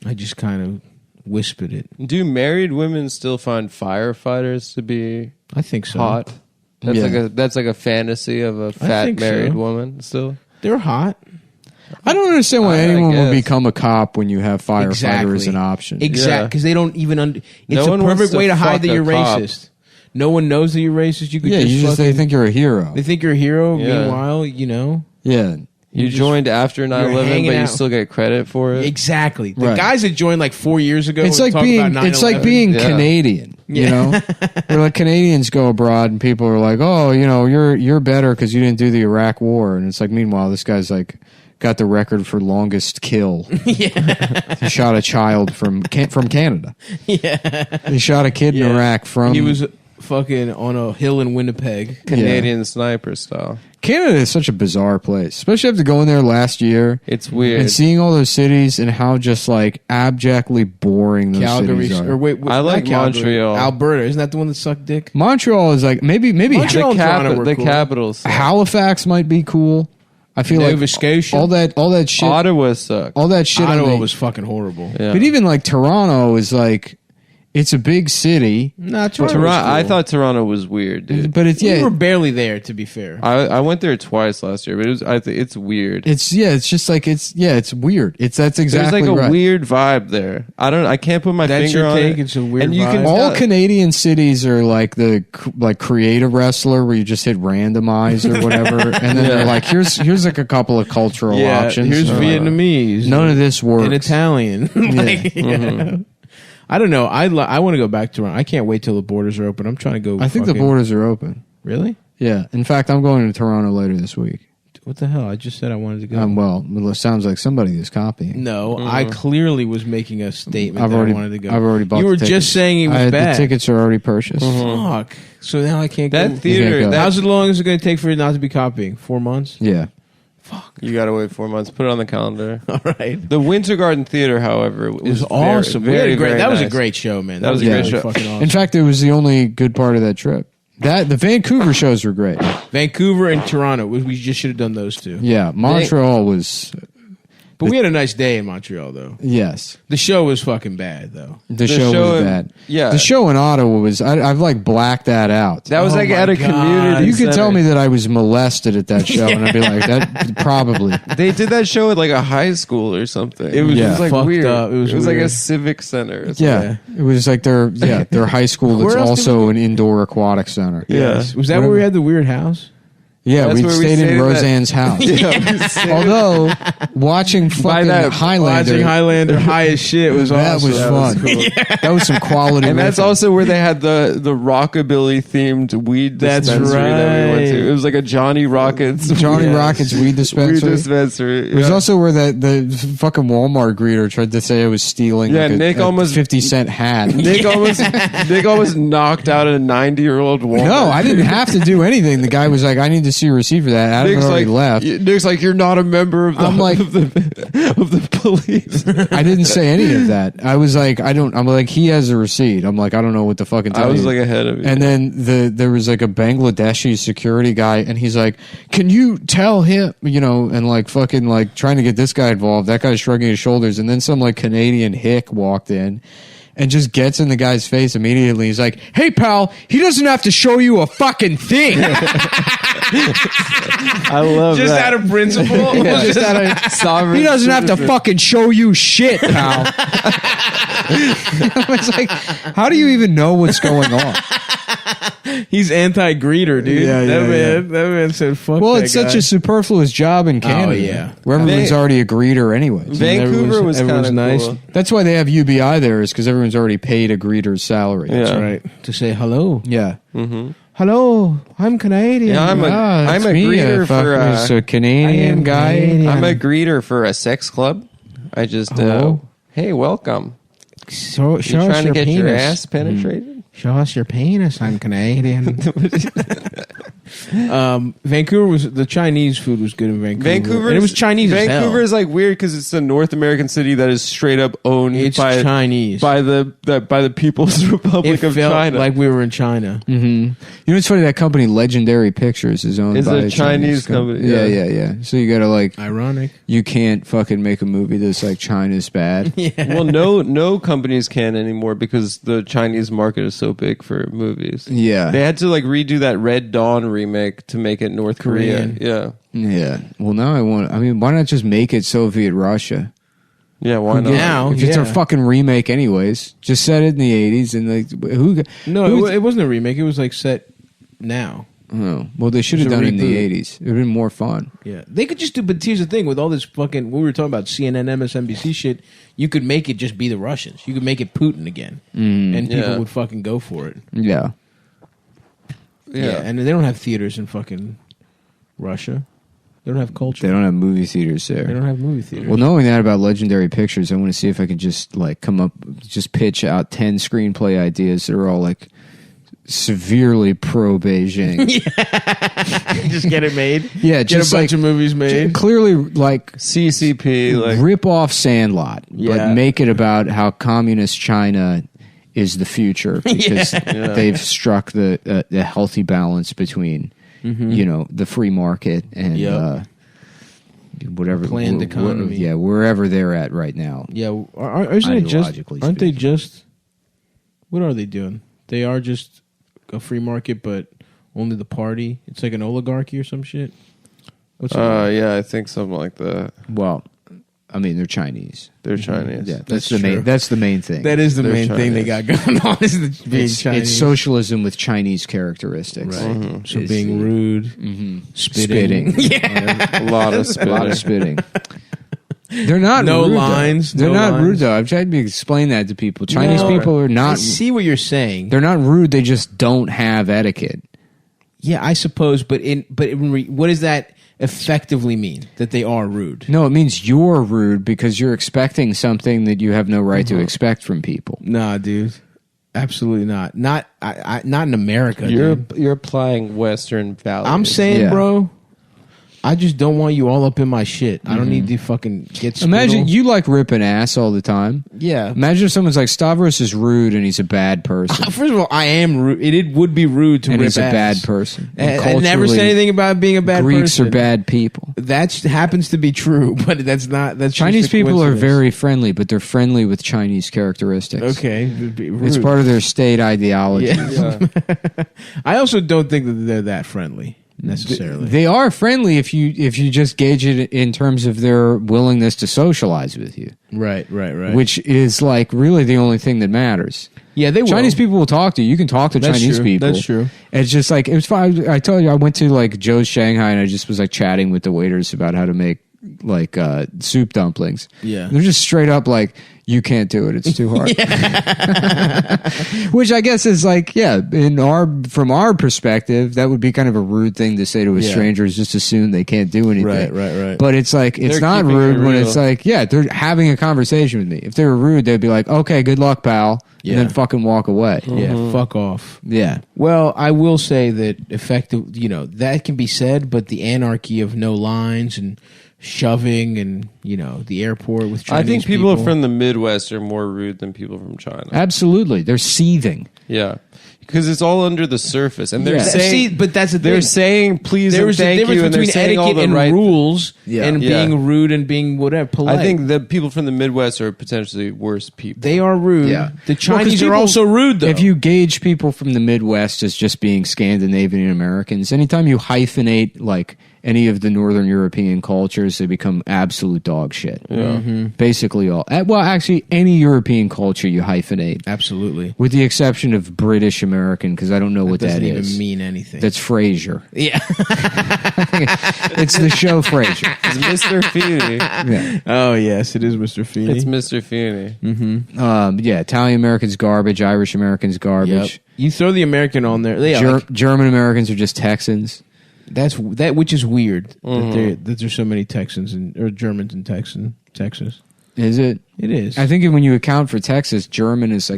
[SPEAKER 2] I just kind of whispered it.
[SPEAKER 3] Do married women still find firefighters to be
[SPEAKER 2] I think so.
[SPEAKER 3] hot? That's
[SPEAKER 8] Yeah.
[SPEAKER 3] that's like a fantasy of a fat
[SPEAKER 2] think
[SPEAKER 3] married
[SPEAKER 2] so.
[SPEAKER 3] woman still.
[SPEAKER 2] They're hot.
[SPEAKER 8] I don't understand why
[SPEAKER 3] I
[SPEAKER 8] anyone would
[SPEAKER 3] guess.
[SPEAKER 8] become a cop when you have firefighter
[SPEAKER 2] Exactly.
[SPEAKER 8] as an option.
[SPEAKER 2] Exactly,
[SPEAKER 3] Yeah.
[SPEAKER 2] because they don't even. It's
[SPEAKER 3] No
[SPEAKER 2] a
[SPEAKER 3] one wants
[SPEAKER 2] perfect
[SPEAKER 3] to
[SPEAKER 2] way to hide
[SPEAKER 3] fuck
[SPEAKER 2] that
[SPEAKER 3] a
[SPEAKER 2] you're
[SPEAKER 3] cop.
[SPEAKER 2] racist. No one knows that you're racist. You could
[SPEAKER 8] Yeah,
[SPEAKER 2] just
[SPEAKER 8] you just they
[SPEAKER 2] fucking-
[SPEAKER 8] think you're a hero.
[SPEAKER 2] they think you're a hero.
[SPEAKER 3] Yeah.
[SPEAKER 2] Meanwhile, you know.
[SPEAKER 8] Yeah.
[SPEAKER 3] You joined after 9/11,
[SPEAKER 2] hanging
[SPEAKER 3] but you
[SPEAKER 2] out.
[SPEAKER 3] still get credit for it.
[SPEAKER 2] Exactly. The
[SPEAKER 8] Right.
[SPEAKER 2] guys that joined like 4 years ago.
[SPEAKER 8] It's
[SPEAKER 2] and
[SPEAKER 8] like
[SPEAKER 2] talk
[SPEAKER 8] being
[SPEAKER 2] about
[SPEAKER 8] it's like
[SPEAKER 2] 9/11.
[SPEAKER 8] being
[SPEAKER 3] Yeah.
[SPEAKER 8] Canadian, you
[SPEAKER 2] Yeah.
[SPEAKER 8] know. Where like Canadians go abroad and people are like, "Oh, you know, you're better because you didn't do the Iraq War," and it's like, meanwhile, this guy's like got the record for longest kill.
[SPEAKER 2] Yeah.
[SPEAKER 8] He shot a child from Canada.
[SPEAKER 2] Yeah.
[SPEAKER 8] He shot a kid in
[SPEAKER 2] Yeah.
[SPEAKER 8] Iraq from.
[SPEAKER 2] He was fucking on a hill in Winnipeg.
[SPEAKER 3] Canadian sniper style.
[SPEAKER 8] Canada is such a bizarre place, especially after going there last year.
[SPEAKER 3] It's weird.
[SPEAKER 8] And seeing all those cities and how just like abjectly boring those
[SPEAKER 2] Calgary,
[SPEAKER 8] cities are.
[SPEAKER 2] or wait,
[SPEAKER 3] I like
[SPEAKER 2] not Calgary,
[SPEAKER 3] Montreal.
[SPEAKER 2] Alberta. Isn't that the one that sucked dick?
[SPEAKER 8] Montreal is like maybe
[SPEAKER 2] Montreal and Toronto were
[SPEAKER 3] the
[SPEAKER 2] cool.
[SPEAKER 3] capitals.
[SPEAKER 8] Halifax might be cool. I feel
[SPEAKER 2] Nova
[SPEAKER 8] like
[SPEAKER 2] Scotia?
[SPEAKER 8] all that shit,
[SPEAKER 3] Ottawa sucked.
[SPEAKER 8] all that shit. on
[SPEAKER 2] Ottawa
[SPEAKER 8] the-
[SPEAKER 2] was fucking horrible.
[SPEAKER 3] Yeah.
[SPEAKER 8] but even like Toronto is like, it's a big city,
[SPEAKER 2] Nah, Toronto.
[SPEAKER 3] Toronto,
[SPEAKER 2] was cool.
[SPEAKER 3] I thought Toronto was weird, dude.
[SPEAKER 8] but it's
[SPEAKER 2] we were barely there, to be fair.
[SPEAKER 3] I went there twice last year, but it's weird.
[SPEAKER 8] it's just like it's weird. That's
[SPEAKER 3] There's
[SPEAKER 8] exactly
[SPEAKER 3] like a
[SPEAKER 8] right.
[SPEAKER 3] weird vibe there. I can't put my
[SPEAKER 2] That's
[SPEAKER 3] finger
[SPEAKER 2] your
[SPEAKER 3] on
[SPEAKER 2] take?
[SPEAKER 3] it.
[SPEAKER 2] It's a weird
[SPEAKER 3] and you can
[SPEAKER 2] vibe?
[SPEAKER 8] All
[SPEAKER 3] tell-
[SPEAKER 8] Canadian cities are like the create a wrestler where you just hit randomize or whatever, and then they're like, here's like a couple of cultural
[SPEAKER 2] yeah,
[SPEAKER 8] options.
[SPEAKER 2] here's
[SPEAKER 8] Uh,
[SPEAKER 2] Vietnamese.
[SPEAKER 8] None of this works.
[SPEAKER 2] in Italian. Like, yeah. I don't know. I want to go back to Toronto. I can't wait till the borders are open. I'm trying to go.
[SPEAKER 8] I think the
[SPEAKER 2] fucking-
[SPEAKER 8] borders are open.
[SPEAKER 2] Really?
[SPEAKER 8] Yeah. In fact, I'm going to Toronto later this week.
[SPEAKER 2] What the hell? I just said I wanted to go.
[SPEAKER 8] Well, it sounds like somebody is copying.
[SPEAKER 2] No, I clearly was making a statement that I wanted to go.
[SPEAKER 8] I've already bought
[SPEAKER 2] You
[SPEAKER 8] the
[SPEAKER 2] were
[SPEAKER 8] tickets.
[SPEAKER 2] just saying it was
[SPEAKER 8] The
[SPEAKER 2] bad.
[SPEAKER 8] tickets are already purchased.
[SPEAKER 2] Fuck. So now I can't
[SPEAKER 3] that
[SPEAKER 2] go.
[SPEAKER 3] theater.
[SPEAKER 8] can't go.
[SPEAKER 3] That,
[SPEAKER 2] How's it long is it going to take for it not to be copying? 4 months?
[SPEAKER 8] Yeah.
[SPEAKER 3] you got to wait 4 months. Put it on the calendar.
[SPEAKER 2] All right.
[SPEAKER 3] The Winter Garden Theater, however,
[SPEAKER 2] It was
[SPEAKER 3] very,
[SPEAKER 2] awesome.
[SPEAKER 3] Very, very
[SPEAKER 2] that was a
[SPEAKER 3] nice.
[SPEAKER 2] great show, man.
[SPEAKER 3] That was a great
[SPEAKER 2] really
[SPEAKER 3] show.
[SPEAKER 2] Fucking awesome.
[SPEAKER 8] In fact, it was the only good part of that trip. The Vancouver shows were great.
[SPEAKER 2] Vancouver and Toronto. We just should have done those two.
[SPEAKER 8] Yeah. Montreal was,
[SPEAKER 2] But we had a nice day in Montreal, though.
[SPEAKER 8] yes.
[SPEAKER 2] The show was fucking bad, though.
[SPEAKER 8] The show was
[SPEAKER 3] in-
[SPEAKER 8] bad.
[SPEAKER 3] yeah.
[SPEAKER 8] The show in Ottawa was, I've like blacked that out.
[SPEAKER 3] That was
[SPEAKER 2] Oh
[SPEAKER 3] like
[SPEAKER 2] my
[SPEAKER 3] at a
[SPEAKER 2] God.
[SPEAKER 3] community.
[SPEAKER 8] You could tell
[SPEAKER 3] center.
[SPEAKER 8] me that I was molested at that show, and I'd be like, that probably.
[SPEAKER 3] They did that show at like a high school or something. It was,
[SPEAKER 8] Yeah.
[SPEAKER 3] it was like
[SPEAKER 2] Fucked
[SPEAKER 3] weird.
[SPEAKER 2] up. It was
[SPEAKER 3] like
[SPEAKER 2] weird.
[SPEAKER 3] a civic center. or something.
[SPEAKER 8] Yeah, it was like their high school that's
[SPEAKER 2] Where else did
[SPEAKER 8] also an indoor aquatic center.
[SPEAKER 2] Yes. Was that where we had the weird house?
[SPEAKER 8] Yeah,
[SPEAKER 3] That's
[SPEAKER 8] we
[SPEAKER 3] where we
[SPEAKER 8] stayed
[SPEAKER 3] stayed
[SPEAKER 8] in
[SPEAKER 3] in that-
[SPEAKER 8] Roseanne's house. Although watching fucking
[SPEAKER 3] that-
[SPEAKER 8] Highlander,
[SPEAKER 2] Watching Highlander high as shit was
[SPEAKER 8] that
[SPEAKER 2] awesome.
[SPEAKER 8] was fun. That was some quality.
[SPEAKER 3] And that's
[SPEAKER 8] riffing.
[SPEAKER 3] also where they had the rockabilly themed weed
[SPEAKER 2] That's
[SPEAKER 3] dispensary that we went
[SPEAKER 2] right.
[SPEAKER 3] to. It was like a Johnny Rockets
[SPEAKER 8] Johnny Rockets weed
[SPEAKER 3] weed
[SPEAKER 8] dispensary.
[SPEAKER 3] dispensary.
[SPEAKER 8] It was
[SPEAKER 3] Yeah.
[SPEAKER 8] also where the fucking Walmart greeter tried to say I was stealing.
[SPEAKER 3] Yeah,
[SPEAKER 8] like
[SPEAKER 3] Nick
[SPEAKER 8] a
[SPEAKER 3] almost-
[SPEAKER 8] 50-cent hat.
[SPEAKER 3] Nick almost knocked out a 90-year-old Walmart.
[SPEAKER 8] No, I didn't have to do anything. The guy was like, "I need to see a receipt for that." Adam had already left.
[SPEAKER 3] Nick's like, you're not a member of the,
[SPEAKER 8] I'm like-
[SPEAKER 3] of the police.
[SPEAKER 8] I didn't say any of that. I was like, I'm like, he has a receipt. I'm like, I don't know what the fucking.
[SPEAKER 3] I was like ahead of you.
[SPEAKER 8] And then there was like a Bangladeshi security guy, and he's like, "Can you tell him?" And like fucking like trying to get this guy involved. That guy's shrugging his shoulders, and then some like Canadian hick walked in. and just gets in the guy's face immediately. He's like, "Hey, pal, he doesn't have to show you a fucking thing."
[SPEAKER 3] I love
[SPEAKER 2] Just
[SPEAKER 3] that.
[SPEAKER 2] out of principle.
[SPEAKER 8] Just out of
[SPEAKER 3] Sovereign
[SPEAKER 8] he doesn't have to
[SPEAKER 3] citizen.
[SPEAKER 8] fucking show you shit, pal. It's like, how do you even know what's going on?
[SPEAKER 2] He's anti-greeter, dude.
[SPEAKER 8] Yeah,
[SPEAKER 2] that man said, "Fuck."
[SPEAKER 8] Well,
[SPEAKER 2] that
[SPEAKER 8] it's
[SPEAKER 2] guy.
[SPEAKER 8] such a superfluous job in Canada.
[SPEAKER 2] yeah.
[SPEAKER 8] where everyone's
[SPEAKER 3] Van-
[SPEAKER 8] already a greeter anyways.
[SPEAKER 3] Vancouver was kind
[SPEAKER 2] everyone's
[SPEAKER 3] of
[SPEAKER 2] nice.
[SPEAKER 3] cool.
[SPEAKER 8] That's why they have UBI there, is because everyone's already paid a greeter's salary.
[SPEAKER 3] Yeah.
[SPEAKER 2] That's right. To say hello.
[SPEAKER 8] Yeah.
[SPEAKER 2] Hello, I'm Canadian.
[SPEAKER 3] Yeah, I'm a
[SPEAKER 8] that's me,
[SPEAKER 3] greeter for
[SPEAKER 8] fucking a Canadian guy.
[SPEAKER 2] Canadian.
[SPEAKER 3] I'm a greeter for a sex club. I just
[SPEAKER 8] Hello?
[SPEAKER 3] hey, welcome.
[SPEAKER 2] Show
[SPEAKER 3] You
[SPEAKER 2] us
[SPEAKER 3] trying to
[SPEAKER 2] your
[SPEAKER 3] get
[SPEAKER 2] penis.
[SPEAKER 3] your ass penetrated?
[SPEAKER 2] Show us your penis. I'm Canadian. Vancouver was the Chinese food was good in Vancouver.
[SPEAKER 3] Vancouver,
[SPEAKER 2] and it was Chinese.
[SPEAKER 3] Vancouver
[SPEAKER 2] as
[SPEAKER 3] is like weird because it's a North American city that is straight up owned
[SPEAKER 2] hell. It's
[SPEAKER 3] by
[SPEAKER 2] Chinese.
[SPEAKER 3] by the People's Republic
[SPEAKER 2] it
[SPEAKER 3] of
[SPEAKER 2] felt
[SPEAKER 3] China.
[SPEAKER 2] like we were in China.
[SPEAKER 8] You know, it's funny, that company, Legendary Pictures, is owned
[SPEAKER 3] It's
[SPEAKER 8] by
[SPEAKER 3] a Chinese company,
[SPEAKER 8] Yeah,
[SPEAKER 3] yeah.
[SPEAKER 8] yeah. So you gotta like,
[SPEAKER 2] Ironic.
[SPEAKER 8] you can't fucking make a movie that's like China's bad.
[SPEAKER 3] Well, no companies can anymore because the Chinese market is so big for movies.
[SPEAKER 8] Yeah.
[SPEAKER 3] They had to like redo that Red Dawn remake to make it North
[SPEAKER 2] Korean.
[SPEAKER 3] Korea.
[SPEAKER 8] Yeah. Well, now I mean, why not just make it Soviet Russia?
[SPEAKER 3] Yeah, why not?
[SPEAKER 2] Now,
[SPEAKER 8] If it's a
[SPEAKER 2] yeah.
[SPEAKER 8] fucking remake anyways, just set it in the 80s and like,
[SPEAKER 2] No, it wasn't a remake. It was like set now.
[SPEAKER 8] Oh, well, they should have
[SPEAKER 2] It's a
[SPEAKER 8] done it in the
[SPEAKER 2] reboot.
[SPEAKER 8] 80s. It would have been more fun.
[SPEAKER 2] Yeah, they could just do. But here's the thing: with all this fucking, we were talking about CNN, MSNBC shit. You could make it just be the Russians. You could make it Putin again, and people
[SPEAKER 3] Yeah.
[SPEAKER 2] would fucking go for it.
[SPEAKER 8] Yeah.
[SPEAKER 2] Yeah. And they don't have theaters in fucking Russia. They don't have culture.
[SPEAKER 8] They don't have movie theaters there.
[SPEAKER 2] They don't have movie theaters.
[SPEAKER 8] Well, knowing that about Legendary Pictures, I want to see if I can just like just pitch out 10 screenplay ideas that are all like severely pro Beijing.
[SPEAKER 2] just get it made.
[SPEAKER 8] Yeah,
[SPEAKER 2] Get
[SPEAKER 8] just
[SPEAKER 2] a bunch
[SPEAKER 8] like
[SPEAKER 2] of movies made.
[SPEAKER 8] clearly like
[SPEAKER 3] CCP, like
[SPEAKER 8] rip off Sandlot,
[SPEAKER 2] Yeah.
[SPEAKER 8] but make it about how communist China is the future because they've struck the healthy balance between you know, the free market and
[SPEAKER 2] Yep.
[SPEAKER 8] whatever
[SPEAKER 2] Planned economy.
[SPEAKER 8] Yeah, wherever they're at right now.
[SPEAKER 2] Yeah, isn't it just?
[SPEAKER 8] Ideologically
[SPEAKER 2] Aren't they
[SPEAKER 8] speaking.
[SPEAKER 2] just? What are they doing? They are just a free market, but only the party. It's like an oligarchy or some shit. What's it?
[SPEAKER 3] yeah, I think something like that.
[SPEAKER 8] Well, I mean, they're Chinese.
[SPEAKER 3] They're Chinese.
[SPEAKER 8] Yeah,
[SPEAKER 2] That's
[SPEAKER 8] the
[SPEAKER 2] true.
[SPEAKER 8] main. That's the main thing.
[SPEAKER 2] That is the
[SPEAKER 3] They're
[SPEAKER 2] main thing they got going on. Is the being
[SPEAKER 8] it's
[SPEAKER 2] Chinese.
[SPEAKER 8] socialism with Chinese characteristics.
[SPEAKER 2] Right. So
[SPEAKER 8] Is
[SPEAKER 2] being
[SPEAKER 8] the-
[SPEAKER 2] rude, spitting.
[SPEAKER 3] A lot of
[SPEAKER 8] A lot of
[SPEAKER 3] spitting.
[SPEAKER 8] spitting. They're not
[SPEAKER 2] No
[SPEAKER 8] rude, though.
[SPEAKER 2] lines,
[SPEAKER 8] They're
[SPEAKER 2] no
[SPEAKER 8] not
[SPEAKER 2] lines.
[SPEAKER 8] rude though. I've tried to explain that to people. Chinese
[SPEAKER 2] No.
[SPEAKER 8] people are
[SPEAKER 2] I
[SPEAKER 8] not.
[SPEAKER 2] see what you're saying.
[SPEAKER 8] They're not rude. They just don't have etiquette.
[SPEAKER 2] Yeah, I suppose, but what does that effectively mean? That they are rude?
[SPEAKER 8] No, it means you're rude because you're expecting something that you have no right to expect from people.
[SPEAKER 2] Nah, dude, absolutely not. Not in America. dude.
[SPEAKER 3] You're applying Western values.
[SPEAKER 2] I'm saying,
[SPEAKER 8] Yeah.
[SPEAKER 2] bro, I just don't want you all up in my shit. I don't need to fucking get spittle.
[SPEAKER 8] Imagine you like ripping ass all the time.
[SPEAKER 2] Yeah.
[SPEAKER 8] Imagine if someone's like Stavros is rude and he's a bad person.
[SPEAKER 2] First of all, I am rude. It would be rude to
[SPEAKER 8] And
[SPEAKER 2] rip
[SPEAKER 8] he's a
[SPEAKER 2] ass.
[SPEAKER 8] bad person.
[SPEAKER 2] I never
[SPEAKER 8] Culturally,
[SPEAKER 2] said anything about being a bad
[SPEAKER 8] Greeks
[SPEAKER 2] person.
[SPEAKER 8] are bad people.
[SPEAKER 2] That happens to be true, but that's not. That's
[SPEAKER 8] Chinese
[SPEAKER 2] just a
[SPEAKER 8] people are
[SPEAKER 2] coincidence.
[SPEAKER 8] very friendly, but they're friendly with Chinese characteristics.
[SPEAKER 2] okay.
[SPEAKER 8] It's part of their state ideology.
[SPEAKER 2] Yeah. I also don't think that they're that friendly necessarily.
[SPEAKER 8] They are friendly if you just gauge it in terms of their willingness to socialize with you,
[SPEAKER 2] right.
[SPEAKER 8] which is like really the only thing that matters.
[SPEAKER 2] Yeah, they will.
[SPEAKER 8] Chinese people will talk to you. You can talk to
[SPEAKER 2] That's
[SPEAKER 8] Chinese
[SPEAKER 2] true.
[SPEAKER 8] people.
[SPEAKER 2] That's true.
[SPEAKER 8] It's just like it was fine. I told you I went to like Joe's Shanghai and I just was like chatting with the waiters about how to make like soup dumplings.
[SPEAKER 2] Yeah.
[SPEAKER 8] They're just straight up like, you can't do it. It's too hard. Which I guess is like, yeah, from our perspective, that would be kind of a rude thing to say to a
[SPEAKER 2] Yeah.
[SPEAKER 8] stranger, is just assume they can't do anything.
[SPEAKER 2] Right.
[SPEAKER 8] But it's like, it's
[SPEAKER 3] They're
[SPEAKER 8] not
[SPEAKER 3] keeping
[SPEAKER 8] rude
[SPEAKER 3] it
[SPEAKER 8] when
[SPEAKER 3] real.
[SPEAKER 8] it's like, yeah, they're having a conversation with me. If they were rude, they'd be like, okay, good luck, pal.
[SPEAKER 2] Yeah.
[SPEAKER 8] And then fucking walk away.
[SPEAKER 2] Yeah, fuck off.
[SPEAKER 8] Yeah.
[SPEAKER 2] Well, I will say that effective, that can be said, but the anarchy of no lines and shoving and the airport with Chinese
[SPEAKER 3] I think people from the Midwest are more rude than people from China.
[SPEAKER 8] Absolutely, they're seething.
[SPEAKER 3] Yeah, because it's all under the surface, and they're
[SPEAKER 8] Yeah.
[SPEAKER 3] saying,
[SPEAKER 2] but that's the
[SPEAKER 3] they're
[SPEAKER 2] thing.
[SPEAKER 3] saying please and
[SPEAKER 2] There's a
[SPEAKER 3] thank
[SPEAKER 2] difference
[SPEAKER 3] you, and they're
[SPEAKER 2] between
[SPEAKER 3] saying all
[SPEAKER 2] etiquette
[SPEAKER 3] the
[SPEAKER 2] and
[SPEAKER 3] right
[SPEAKER 2] rules
[SPEAKER 6] Yeah.
[SPEAKER 2] and
[SPEAKER 3] Yeah.
[SPEAKER 2] being rude and being whatever polite.
[SPEAKER 3] I think the people from the Midwest are potentially worse people.
[SPEAKER 2] they are rude.
[SPEAKER 6] Yeah.
[SPEAKER 2] The Chinese are
[SPEAKER 8] people-
[SPEAKER 2] also rude, though.
[SPEAKER 8] If you gauge people from the Midwest as just being Scandinavian Americans, anytime you hyphenate like any of the Northern European cultures, they become absolute dog shit. Basically all. Well, actually, any European culture you hyphenate,
[SPEAKER 2] absolutely,
[SPEAKER 8] with the exception of British American, because I don't know what that
[SPEAKER 2] doesn't
[SPEAKER 8] is.
[SPEAKER 2] even mean anything.
[SPEAKER 8] That's Frasier.
[SPEAKER 2] yeah.
[SPEAKER 8] It's the show Frasier.
[SPEAKER 3] It's Mr. Feeney.
[SPEAKER 8] Yeah.
[SPEAKER 2] Oh yes, it is Mr. Feeney.
[SPEAKER 3] It's Mr. Feeney.
[SPEAKER 8] Yeah, Italian Americans garbage, Irish Americans garbage.
[SPEAKER 2] Yep. You throw the American on there. Yeah,
[SPEAKER 8] German Americans are just Texans.
[SPEAKER 2] that's which is weird that there's so many Texans or Germans in Texas.
[SPEAKER 8] Is it?
[SPEAKER 2] It is.
[SPEAKER 8] I think when you account for Texas, German is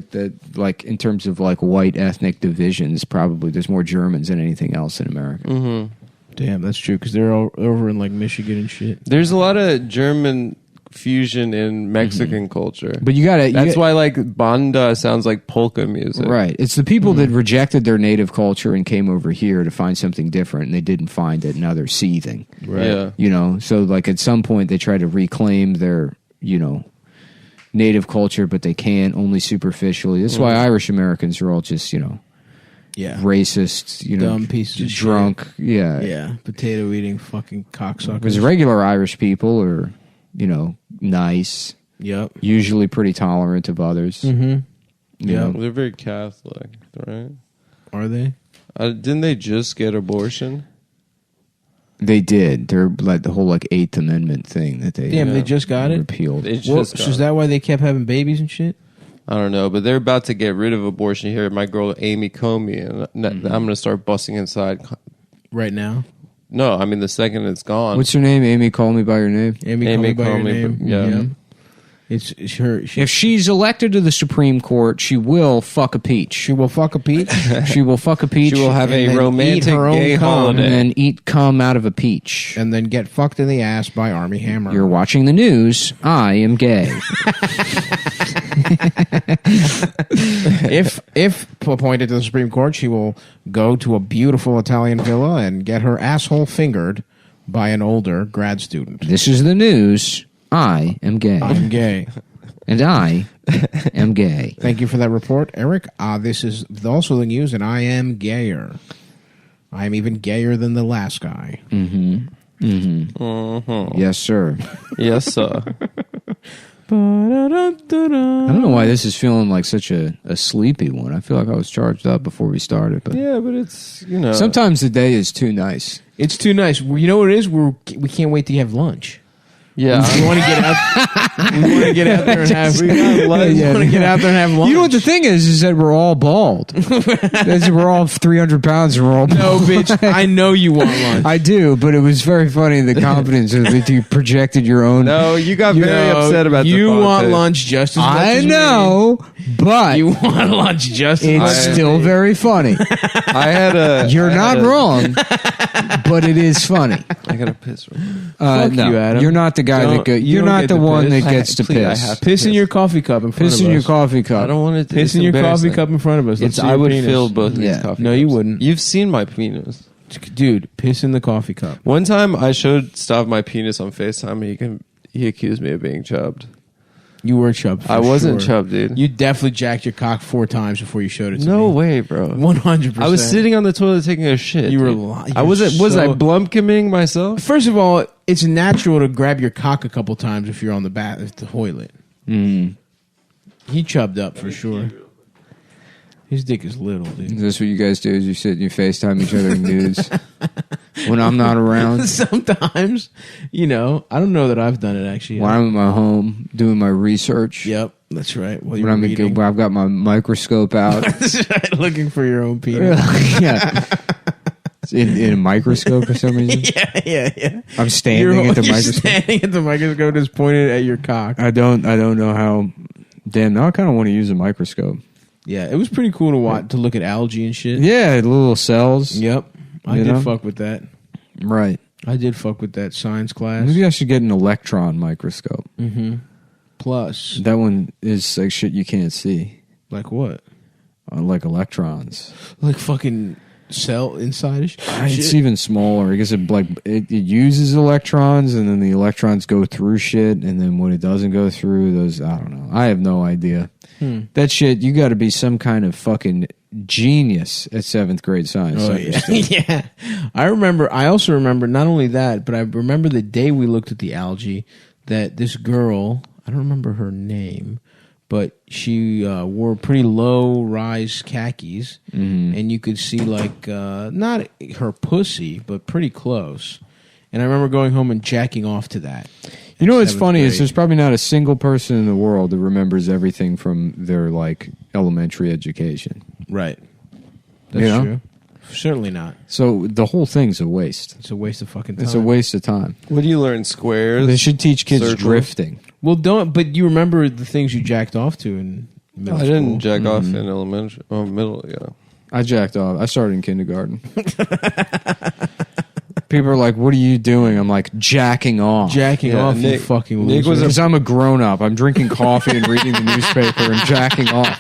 [SPEAKER 8] like in terms of like white ethnic divisions, probably there's more Germans than anything else in America.
[SPEAKER 2] Damn, that's true because they're all over in like Michigan and shit.
[SPEAKER 3] There's a lot of German fusion in Mexican culture.
[SPEAKER 8] But you gotta.
[SPEAKER 3] That's why like banda sounds like polka music.
[SPEAKER 8] Right. It's the people that rejected their native culture and came over here to find something different, and they didn't find it. Now they're seething.
[SPEAKER 3] Right.
[SPEAKER 8] Yeah. So like at some point they try to reclaim their native culture, but they can't, only superficially. That's why Irish Americans are all just racist,
[SPEAKER 2] dumb pieces of
[SPEAKER 8] drunk.
[SPEAKER 2] shit.
[SPEAKER 8] Yeah.
[SPEAKER 2] Potato eating fucking cocksuckers.
[SPEAKER 8] Because regular Irish people are nice.
[SPEAKER 2] Yep.
[SPEAKER 8] Usually pretty tolerant of others.
[SPEAKER 2] Mm-hmm.
[SPEAKER 8] Yeah.
[SPEAKER 3] They're very Catholic, right?
[SPEAKER 2] Are they?
[SPEAKER 3] Didn't they just get abortion?
[SPEAKER 8] They did. They're like the whole like 8th Amendment thing that they
[SPEAKER 2] Damn, they just got it?
[SPEAKER 8] repealed.
[SPEAKER 3] They
[SPEAKER 2] So
[SPEAKER 3] just got
[SPEAKER 2] is that why they kept having babies and shit?
[SPEAKER 3] I don't know, but they're about to get rid of abortion here. My girl Amy Comey, and I'm going to start busting inside.
[SPEAKER 2] Right now?
[SPEAKER 3] No, I mean the second it's gone.
[SPEAKER 8] What's her name? Amy, call me by your name.
[SPEAKER 2] Amy
[SPEAKER 3] Amy
[SPEAKER 2] call me by your
[SPEAKER 3] Comey,
[SPEAKER 2] name.
[SPEAKER 3] yeah.
[SPEAKER 2] It's her.
[SPEAKER 8] If she's elected to the Supreme Court, she will fuck a peach.
[SPEAKER 2] She will fuck a peach.
[SPEAKER 8] She will fuck a peach.
[SPEAKER 3] She will have
[SPEAKER 2] and
[SPEAKER 3] a
[SPEAKER 2] then
[SPEAKER 3] romantic
[SPEAKER 2] eat her own
[SPEAKER 3] gay
[SPEAKER 2] cum.
[SPEAKER 3] holiday.
[SPEAKER 8] and then eat cum out of a peach.
[SPEAKER 2] and then get fucked in the ass by Army Hammer.
[SPEAKER 8] You're watching the news. I am gay.
[SPEAKER 2] If appointed to the Supreme Court, she will go to a beautiful Italian villa and get her asshole fingered by an older grad student.
[SPEAKER 8] This is the news. I am gay.
[SPEAKER 2] I'm gay.
[SPEAKER 8] And I am gay.
[SPEAKER 2] Thank you for that report, Eric. This is also the news, and I am gayer. I am even gayer than the last guy.
[SPEAKER 8] Yes, sir.
[SPEAKER 3] Yes, sir.
[SPEAKER 8] I don't know why this is feeling like such a sleepy one. I feel like I was charged up before we started. But
[SPEAKER 3] Yeah, but it's,
[SPEAKER 8] sometimes the day is too nice.
[SPEAKER 2] It's too nice. You know what it is? We can't wait to have lunch.
[SPEAKER 3] Yeah.
[SPEAKER 2] We want to get out. We want to get out there and have. We want to get out there and have lunch.
[SPEAKER 8] You know what the thing is that we're all bald. We're all 300 pounds and we're all bald.
[SPEAKER 2] No, bitch. I know you want lunch.
[SPEAKER 8] I do, but it was very funny the confidence that you projected your own.
[SPEAKER 3] No, you got very upset about
[SPEAKER 2] you
[SPEAKER 3] the
[SPEAKER 2] want
[SPEAKER 3] fonte.
[SPEAKER 2] lunch just as much
[SPEAKER 8] I
[SPEAKER 2] as
[SPEAKER 8] know, but
[SPEAKER 2] me. You want lunch just as much
[SPEAKER 8] it's
[SPEAKER 2] as
[SPEAKER 8] still
[SPEAKER 2] me.
[SPEAKER 8] very funny.
[SPEAKER 3] I had a.
[SPEAKER 8] You're
[SPEAKER 3] I
[SPEAKER 8] not
[SPEAKER 3] had a-
[SPEAKER 8] wrong, but it is funny.
[SPEAKER 3] I got to piss.
[SPEAKER 8] No,
[SPEAKER 2] you, Adam.
[SPEAKER 8] you're not the guy
[SPEAKER 2] Don't-
[SPEAKER 8] that go,
[SPEAKER 2] you
[SPEAKER 8] you're
[SPEAKER 2] don't
[SPEAKER 8] not
[SPEAKER 2] get
[SPEAKER 8] the
[SPEAKER 2] to
[SPEAKER 8] one
[SPEAKER 2] piss.
[SPEAKER 8] that gets to
[SPEAKER 3] Please, I
[SPEAKER 8] piss.
[SPEAKER 3] have to
[SPEAKER 2] Piss in your coffee cup in front
[SPEAKER 8] Piss
[SPEAKER 2] of
[SPEAKER 8] in your
[SPEAKER 2] us.
[SPEAKER 8] coffee cup.
[SPEAKER 3] I don't want to.
[SPEAKER 2] Piss in your coffee cup in front of us. Let's
[SPEAKER 3] It's,
[SPEAKER 2] see
[SPEAKER 3] I
[SPEAKER 2] your
[SPEAKER 3] would
[SPEAKER 2] penis.
[SPEAKER 3] fill both of
[SPEAKER 8] Yeah.
[SPEAKER 3] these coffee
[SPEAKER 2] No,
[SPEAKER 3] cups.
[SPEAKER 2] you wouldn't.
[SPEAKER 3] You've seen my penis.
[SPEAKER 2] Dude, piss in the coffee cup.
[SPEAKER 3] One time I showed Stav my penis on FaceTime and he accused me of being chubbed.
[SPEAKER 2] You were chubbed.
[SPEAKER 3] I wasn't chubbed, dude.
[SPEAKER 2] You definitely jacked your cock 4 times before you showed it to me.
[SPEAKER 3] No way, bro.
[SPEAKER 2] 100%.
[SPEAKER 3] I was sitting on the toilet taking a shit.
[SPEAKER 2] You were
[SPEAKER 3] dude.
[SPEAKER 2] lying.
[SPEAKER 3] I wasn't. Was I
[SPEAKER 2] So-
[SPEAKER 3] blumpkimming myself?
[SPEAKER 2] First of all, it's natural to grab your cock a couple times if you're on the toilet. He chubbed up for sure. His dick is little, dude.
[SPEAKER 8] Is this what you guys do? Is you sit and you FaceTime each other in nudes when I'm not around?
[SPEAKER 2] Sometimes, I don't know that I've done it actually.
[SPEAKER 8] When I'm at my home doing my research.
[SPEAKER 2] Yep, that's right. Well,
[SPEAKER 8] When I've got my microscope out.
[SPEAKER 2] That's right, looking for your own penis.
[SPEAKER 8] Yeah. In a microscope for some reason.
[SPEAKER 2] Yeah.
[SPEAKER 8] I'm standing at the microscope.
[SPEAKER 2] Standing at the microscope, just pointed at your cock.
[SPEAKER 8] I don't know how. Damn, now I kind of want to use a microscope.
[SPEAKER 2] Yeah, it was pretty cool to watch, to look at algae and shit.
[SPEAKER 8] Yeah, little cells.
[SPEAKER 2] Yep, I
[SPEAKER 8] You
[SPEAKER 2] did
[SPEAKER 8] know?
[SPEAKER 2] fuck with that.
[SPEAKER 8] Right.
[SPEAKER 2] I did fuck with that science class.
[SPEAKER 8] Maybe I should get an electron microscope.
[SPEAKER 2] Mm-hmm. Plus,
[SPEAKER 8] that one is like shit you can't see.
[SPEAKER 2] Like what?
[SPEAKER 8] Like electrons.
[SPEAKER 2] Like fucking cell inside-ish?
[SPEAKER 8] It's even smaller. I guess it uses electrons, and then the electrons go through shit, and then when it doesn't go through, those, I don't know. I have no idea. That shit, you got to be some kind of fucking genius at 7th grade science.
[SPEAKER 2] Oh, yeah. I also remember not only that, but I remember the day we looked at the algae that this girl, I don't remember her name, but she wore pretty low-rise khakis, and you could see, like, not her pussy, but pretty close. And I remember going home and jacking off to that.
[SPEAKER 8] You know what's funny is there's probably not a single person in the world that remembers everything from their, like, elementary education.
[SPEAKER 2] Right. That's true. Certainly not.
[SPEAKER 8] So the whole thing's a waste.
[SPEAKER 2] It's a waste of fucking time.
[SPEAKER 8] It's a waste of time.
[SPEAKER 3] What do you learn? Squares?
[SPEAKER 8] They should teach kids
[SPEAKER 3] circles?
[SPEAKER 8] drifting.
[SPEAKER 2] Well, but you remember the things you jacked off to in middle school.
[SPEAKER 3] I didn't jack off in elementary. Oh, middle, yeah.
[SPEAKER 8] I jacked off. I started in kindergarten. People are like, "What are you doing?" I'm like, "Jacking off."
[SPEAKER 2] Jacking off, you fucking loser.
[SPEAKER 8] Because I'm a grown-up. I'm drinking coffee and reading the newspaper and jacking off.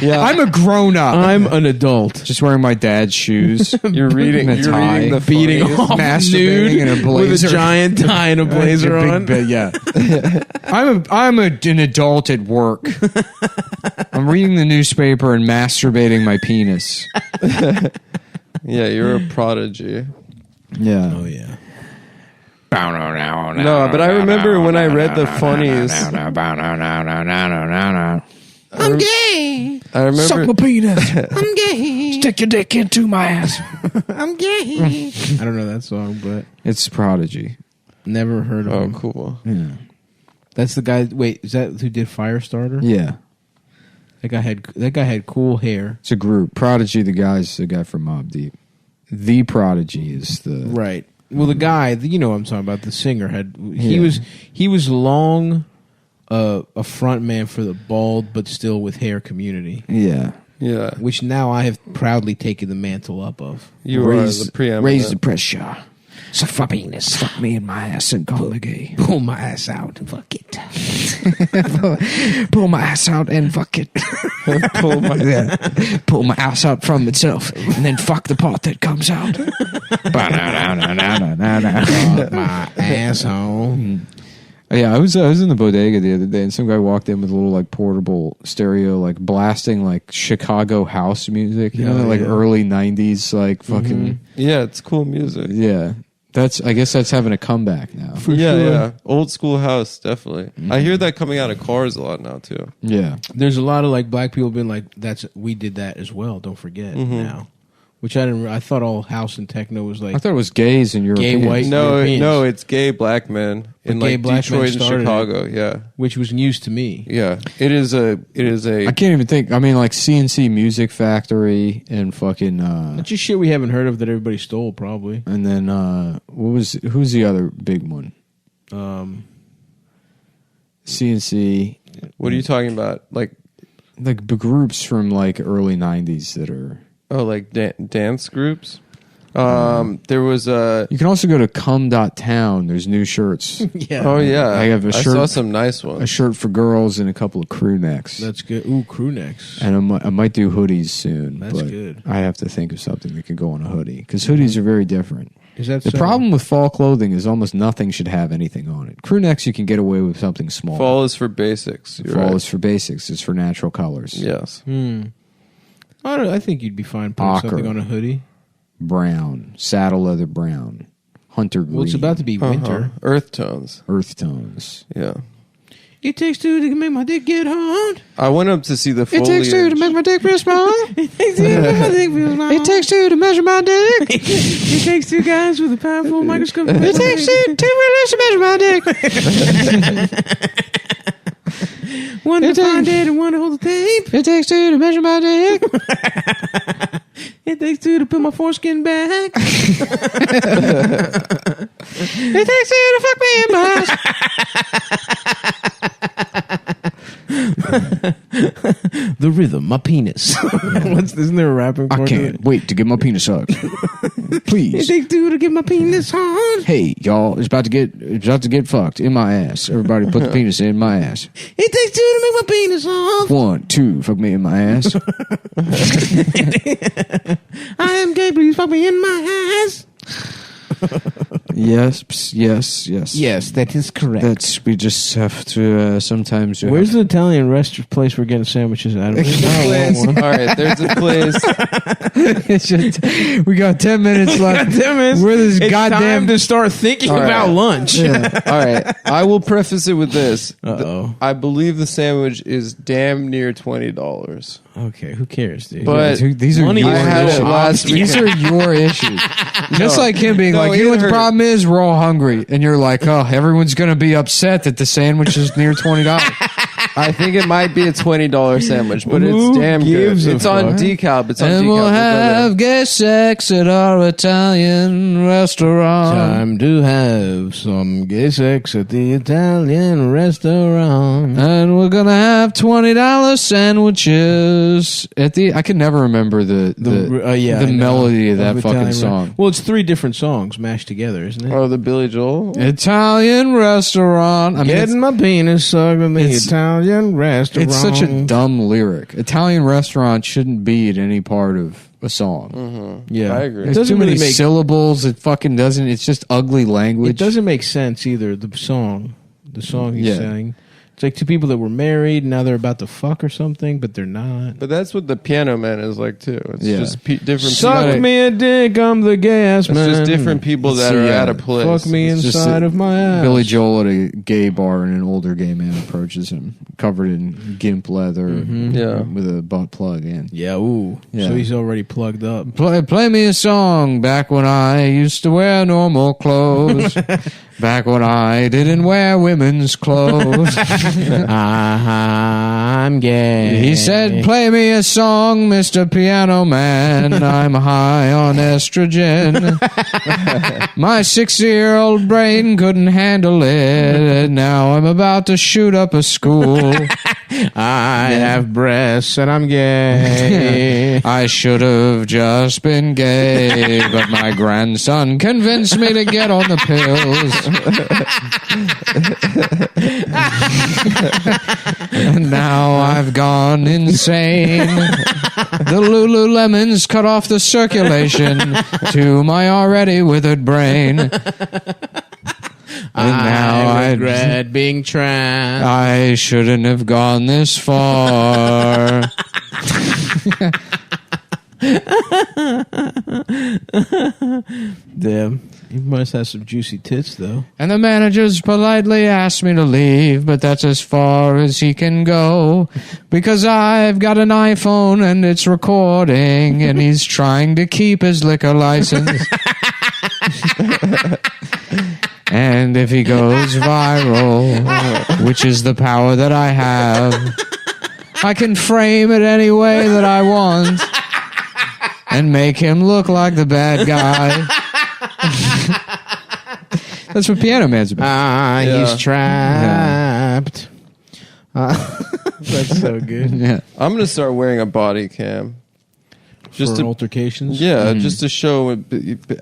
[SPEAKER 3] Yeah,
[SPEAKER 8] I'm a grown-up.
[SPEAKER 2] I'm an adult.
[SPEAKER 8] Just wearing my dad's shoes.
[SPEAKER 3] You're reading
[SPEAKER 8] the
[SPEAKER 2] beating off
[SPEAKER 8] masturbating in a blazer
[SPEAKER 2] with a giant tie and a blazer on.
[SPEAKER 8] Yeah, I'm an adult at work. I'm reading the newspaper and masturbating my penis.
[SPEAKER 3] Yeah, you're a prodigy.
[SPEAKER 8] Yeah.
[SPEAKER 2] Oh yeah.
[SPEAKER 3] No, but I remember when I read the funnies.
[SPEAKER 4] I'm gay.
[SPEAKER 3] I remember.
[SPEAKER 8] Suck my penis.
[SPEAKER 4] I'm gay.
[SPEAKER 8] Stick your dick into my ass.
[SPEAKER 4] I'm gay.
[SPEAKER 2] I don't know that song, but
[SPEAKER 8] It's Prodigy.
[SPEAKER 2] never heard of
[SPEAKER 3] Oh,
[SPEAKER 2] him.
[SPEAKER 3] cool.
[SPEAKER 8] Yeah.
[SPEAKER 2] That's the guy. Wait, is that who did Firestarter?
[SPEAKER 8] Yeah.
[SPEAKER 2] That guy had cool hair.
[SPEAKER 8] It's a group. Prodigy, the guy from Mobb Deep. The Prodigy is the
[SPEAKER 2] Right. Well, the guy, you know what I'm talking about. The singer he
[SPEAKER 8] Yeah.
[SPEAKER 2] was long, a front man for the bald but still with hair community,
[SPEAKER 8] Yeah.
[SPEAKER 3] Yeah.
[SPEAKER 2] which now I have proudly taken the mantle up of.
[SPEAKER 3] You are the preeminent.
[SPEAKER 8] Raise the pressure.
[SPEAKER 4] Suck my penis.
[SPEAKER 8] Fuck me in my ass and call me gay.
[SPEAKER 2] Pull my ass out and fuck it.
[SPEAKER 8] Pull my ass out and fuck it.
[SPEAKER 3] Pull my
[SPEAKER 8] Pull my ass out from itself and then fuck the part that comes out.
[SPEAKER 2] My asshole.
[SPEAKER 8] Yeah, I was in the bodega the other day, and some guy walked in with a little like portable stereo, like blasting like Chicago house music, you know, like early '90s, like fucking.
[SPEAKER 3] Yeah, it's cool music.
[SPEAKER 8] Yeah, I guess that's having a comeback now.
[SPEAKER 3] Yeah. Old school house, definitely. I hear that coming out of cars a lot now too.
[SPEAKER 8] Yeah,
[SPEAKER 2] There's a lot of like black people being like, we did that as well. Don't forget now. Which I didn't. I thought all house and techno was like
[SPEAKER 8] I thought it was gays and Europeans.
[SPEAKER 2] white.
[SPEAKER 3] No,
[SPEAKER 2] Europeans.
[SPEAKER 3] it's gay black men in
[SPEAKER 2] gay
[SPEAKER 3] like
[SPEAKER 2] black men
[SPEAKER 3] Detroit and
[SPEAKER 2] started
[SPEAKER 3] Chicago. Yeah,
[SPEAKER 2] which was news to me.
[SPEAKER 3] yeah. It is a.
[SPEAKER 8] I can't even think. I mean, like CNC Music Factory and fucking.
[SPEAKER 2] That's just shit we haven't heard of that everybody stole, probably.
[SPEAKER 8] And then who's the other big one? CNC.
[SPEAKER 3] What are you talking about? Like
[SPEAKER 8] Groups from like early '90s that are.
[SPEAKER 3] Oh, like dance groups. There was a.
[SPEAKER 8] You can also go to cum.town. There's new shirts.
[SPEAKER 2] Yeah.
[SPEAKER 3] Oh yeah,
[SPEAKER 8] I have a
[SPEAKER 3] I
[SPEAKER 8] shirt.
[SPEAKER 3] saw some nice
[SPEAKER 8] A
[SPEAKER 3] ones.
[SPEAKER 8] shirt for girls and a couple of crew necks.
[SPEAKER 2] That's good. Ooh, crew necks.
[SPEAKER 8] And I might do hoodies soon.
[SPEAKER 2] That's
[SPEAKER 8] but
[SPEAKER 2] good.
[SPEAKER 8] I have to think of something that can go on a hoodie because hoodies are very different.
[SPEAKER 2] Is that
[SPEAKER 8] The
[SPEAKER 2] so?
[SPEAKER 8] problem with fall clothing is almost nothing should have anything on it. Crew necks, you can get away with something small.
[SPEAKER 3] Fall is for basics. You're
[SPEAKER 8] Fall
[SPEAKER 3] right.
[SPEAKER 8] is for basics. It's for natural colors.
[SPEAKER 3] Yes.
[SPEAKER 2] I think you'd be fine putting
[SPEAKER 8] Ochre.
[SPEAKER 2] something on a hoodie.
[SPEAKER 8] Brown, saddle leather brown, hunter green,
[SPEAKER 2] Well, it's about to be winter.
[SPEAKER 3] Earth tones.
[SPEAKER 8] earth tones.
[SPEAKER 3] Yeah.
[SPEAKER 2] It takes two to make my dick get hard.
[SPEAKER 3] I went up to see the foliage.
[SPEAKER 8] my dick feel small.
[SPEAKER 2] It takes two to make my dick feel small.
[SPEAKER 8] It takes two to measure my dick.
[SPEAKER 2] It takes two guys with a powerful microscope.
[SPEAKER 8] It takes two really to measure my dick.
[SPEAKER 2] One to find it and one to hold the tape.
[SPEAKER 8] It takes two to measure my dick.
[SPEAKER 2] It takes two to put my foreskin back.
[SPEAKER 8] It takes two to fuck me in my ass.
[SPEAKER 2] The rhythm, my penis. Isn't there a rapping
[SPEAKER 8] I
[SPEAKER 2] part to
[SPEAKER 8] can't
[SPEAKER 2] it?
[SPEAKER 8] wait to get my penis sucked. Please.
[SPEAKER 2] They do to get my penis hard.
[SPEAKER 8] Hey, y'all, it's about to get fucked in my ass. Everybody put the penis in my ass.
[SPEAKER 2] It takes two to make my penis hard.
[SPEAKER 8] 1, 2, fuck me in my ass.
[SPEAKER 2] I am gay, please fuck me in my ass.
[SPEAKER 8] Yes.
[SPEAKER 2] Yes, that is correct.
[SPEAKER 8] We just have to sometimes.
[SPEAKER 2] Where's the Italian restaurant place we're getting sandwiches at?
[SPEAKER 3] All right, there's a place.
[SPEAKER 8] It's just, we got 10 minutes left.
[SPEAKER 2] 10 minutes.
[SPEAKER 8] We're this
[SPEAKER 2] It's
[SPEAKER 8] goddamn.
[SPEAKER 2] time to start thinking
[SPEAKER 3] All right.
[SPEAKER 2] about lunch.
[SPEAKER 3] All right, I will preface it with this.
[SPEAKER 2] Uh-oh.
[SPEAKER 3] I believe the sandwich is damn near $20.
[SPEAKER 2] Okay, who cares, dude?
[SPEAKER 3] But
[SPEAKER 8] These are
[SPEAKER 2] Money
[SPEAKER 8] your
[SPEAKER 3] I had
[SPEAKER 8] issues.
[SPEAKER 3] it last
[SPEAKER 8] These
[SPEAKER 3] weekend.
[SPEAKER 8] are your issues. Just like him being
[SPEAKER 3] No,
[SPEAKER 8] like,
[SPEAKER 3] he
[SPEAKER 8] you know what the
[SPEAKER 3] heard-
[SPEAKER 8] problem is? We're all hungry. And you're like, oh, everyone's going to be upset that the sandwich is near $20.
[SPEAKER 3] I think it might be a $20 sandwich, but
[SPEAKER 2] Who
[SPEAKER 3] it's damn good.
[SPEAKER 2] gives a
[SPEAKER 3] It's on
[SPEAKER 2] fuck?
[SPEAKER 3] decal. It's on
[SPEAKER 8] And
[SPEAKER 3] decal.
[SPEAKER 8] we'll
[SPEAKER 3] We'll go there.
[SPEAKER 8] have gay sex at our Italian restaurant.
[SPEAKER 2] Time to have some gay sex at the Italian restaurant.
[SPEAKER 8] And we're gonna have $20 sandwiches at the. I can never remember the
[SPEAKER 2] I know.
[SPEAKER 8] melody of that
[SPEAKER 2] Of
[SPEAKER 8] fucking
[SPEAKER 2] Italian
[SPEAKER 8] song.
[SPEAKER 2] Well, it's 3 different songs mashed together, isn't it?
[SPEAKER 3] Oh, the Billy Joel?
[SPEAKER 8] Italian restaurant. I mean,
[SPEAKER 2] Getting my penis sucked in the
[SPEAKER 8] it's-
[SPEAKER 2] Italian restaurant.
[SPEAKER 8] it's such a dumb lyric. Italian restaurant shouldn't be at any part of a song.
[SPEAKER 2] Yeah,
[SPEAKER 3] I agree.
[SPEAKER 8] There's
[SPEAKER 2] doesn't
[SPEAKER 8] too many
[SPEAKER 2] really make
[SPEAKER 8] syllables. It fucking doesn't. It's just ugly language.
[SPEAKER 2] It doesn't make sense either. The song he's
[SPEAKER 8] Yeah.
[SPEAKER 2] saying. It's like two people that were married, now they're about to fuck or something, but they're not.
[SPEAKER 3] But that's what the Piano Man is like, too. It's
[SPEAKER 8] Yeah.
[SPEAKER 3] just different
[SPEAKER 2] Suck
[SPEAKER 3] people.
[SPEAKER 2] me a dick, I'm the gas
[SPEAKER 3] It's
[SPEAKER 2] man.
[SPEAKER 3] just different people that
[SPEAKER 8] So,
[SPEAKER 3] are
[SPEAKER 8] yeah.
[SPEAKER 3] at a place.
[SPEAKER 2] Fuck me
[SPEAKER 8] It's just
[SPEAKER 2] inside
[SPEAKER 8] that
[SPEAKER 2] of my ass.
[SPEAKER 8] Billy Joel at a gay bar and an older gay man approaches him, covered in gimp leather,
[SPEAKER 3] Yeah.
[SPEAKER 8] with a butt plug in.
[SPEAKER 2] Yeah, ooh.
[SPEAKER 8] Yeah.
[SPEAKER 2] So he's already plugged up.
[SPEAKER 8] Play me a song back when I used to wear normal clothes. Back when I didn't wear women's clothes.
[SPEAKER 2] I'm gay.
[SPEAKER 8] He said, play me a song, Mr. Piano Man. I'm high on estrogen. My 60-year-old brain couldn't handle it. Now I'm about to shoot up a school.
[SPEAKER 2] I have breasts and I'm gay.
[SPEAKER 8] I should have just been gay, but my grandson convinced me to get on the pills. And now I've gone insane. The Lululemons cut off the circulation to my already withered brain. And now
[SPEAKER 2] I regret being trans.
[SPEAKER 8] I shouldn't have gone this far.
[SPEAKER 2] Damn. He must have some juicy tits, though.
[SPEAKER 8] And the managers politely asked me to leave, but that's as far as he can go. Because I've got an iPhone and it's recording, and he's trying to keep his liquor license. And if he goes viral, which is the power that I have, I can frame it any way that I want and make him look like the bad guy. That's what Piano Man's about.
[SPEAKER 2] He's trapped. That's so good.
[SPEAKER 8] Yeah.
[SPEAKER 3] I'm going to start wearing a body cam. Just
[SPEAKER 2] For
[SPEAKER 3] to,
[SPEAKER 2] altercations?
[SPEAKER 3] yeah, just to show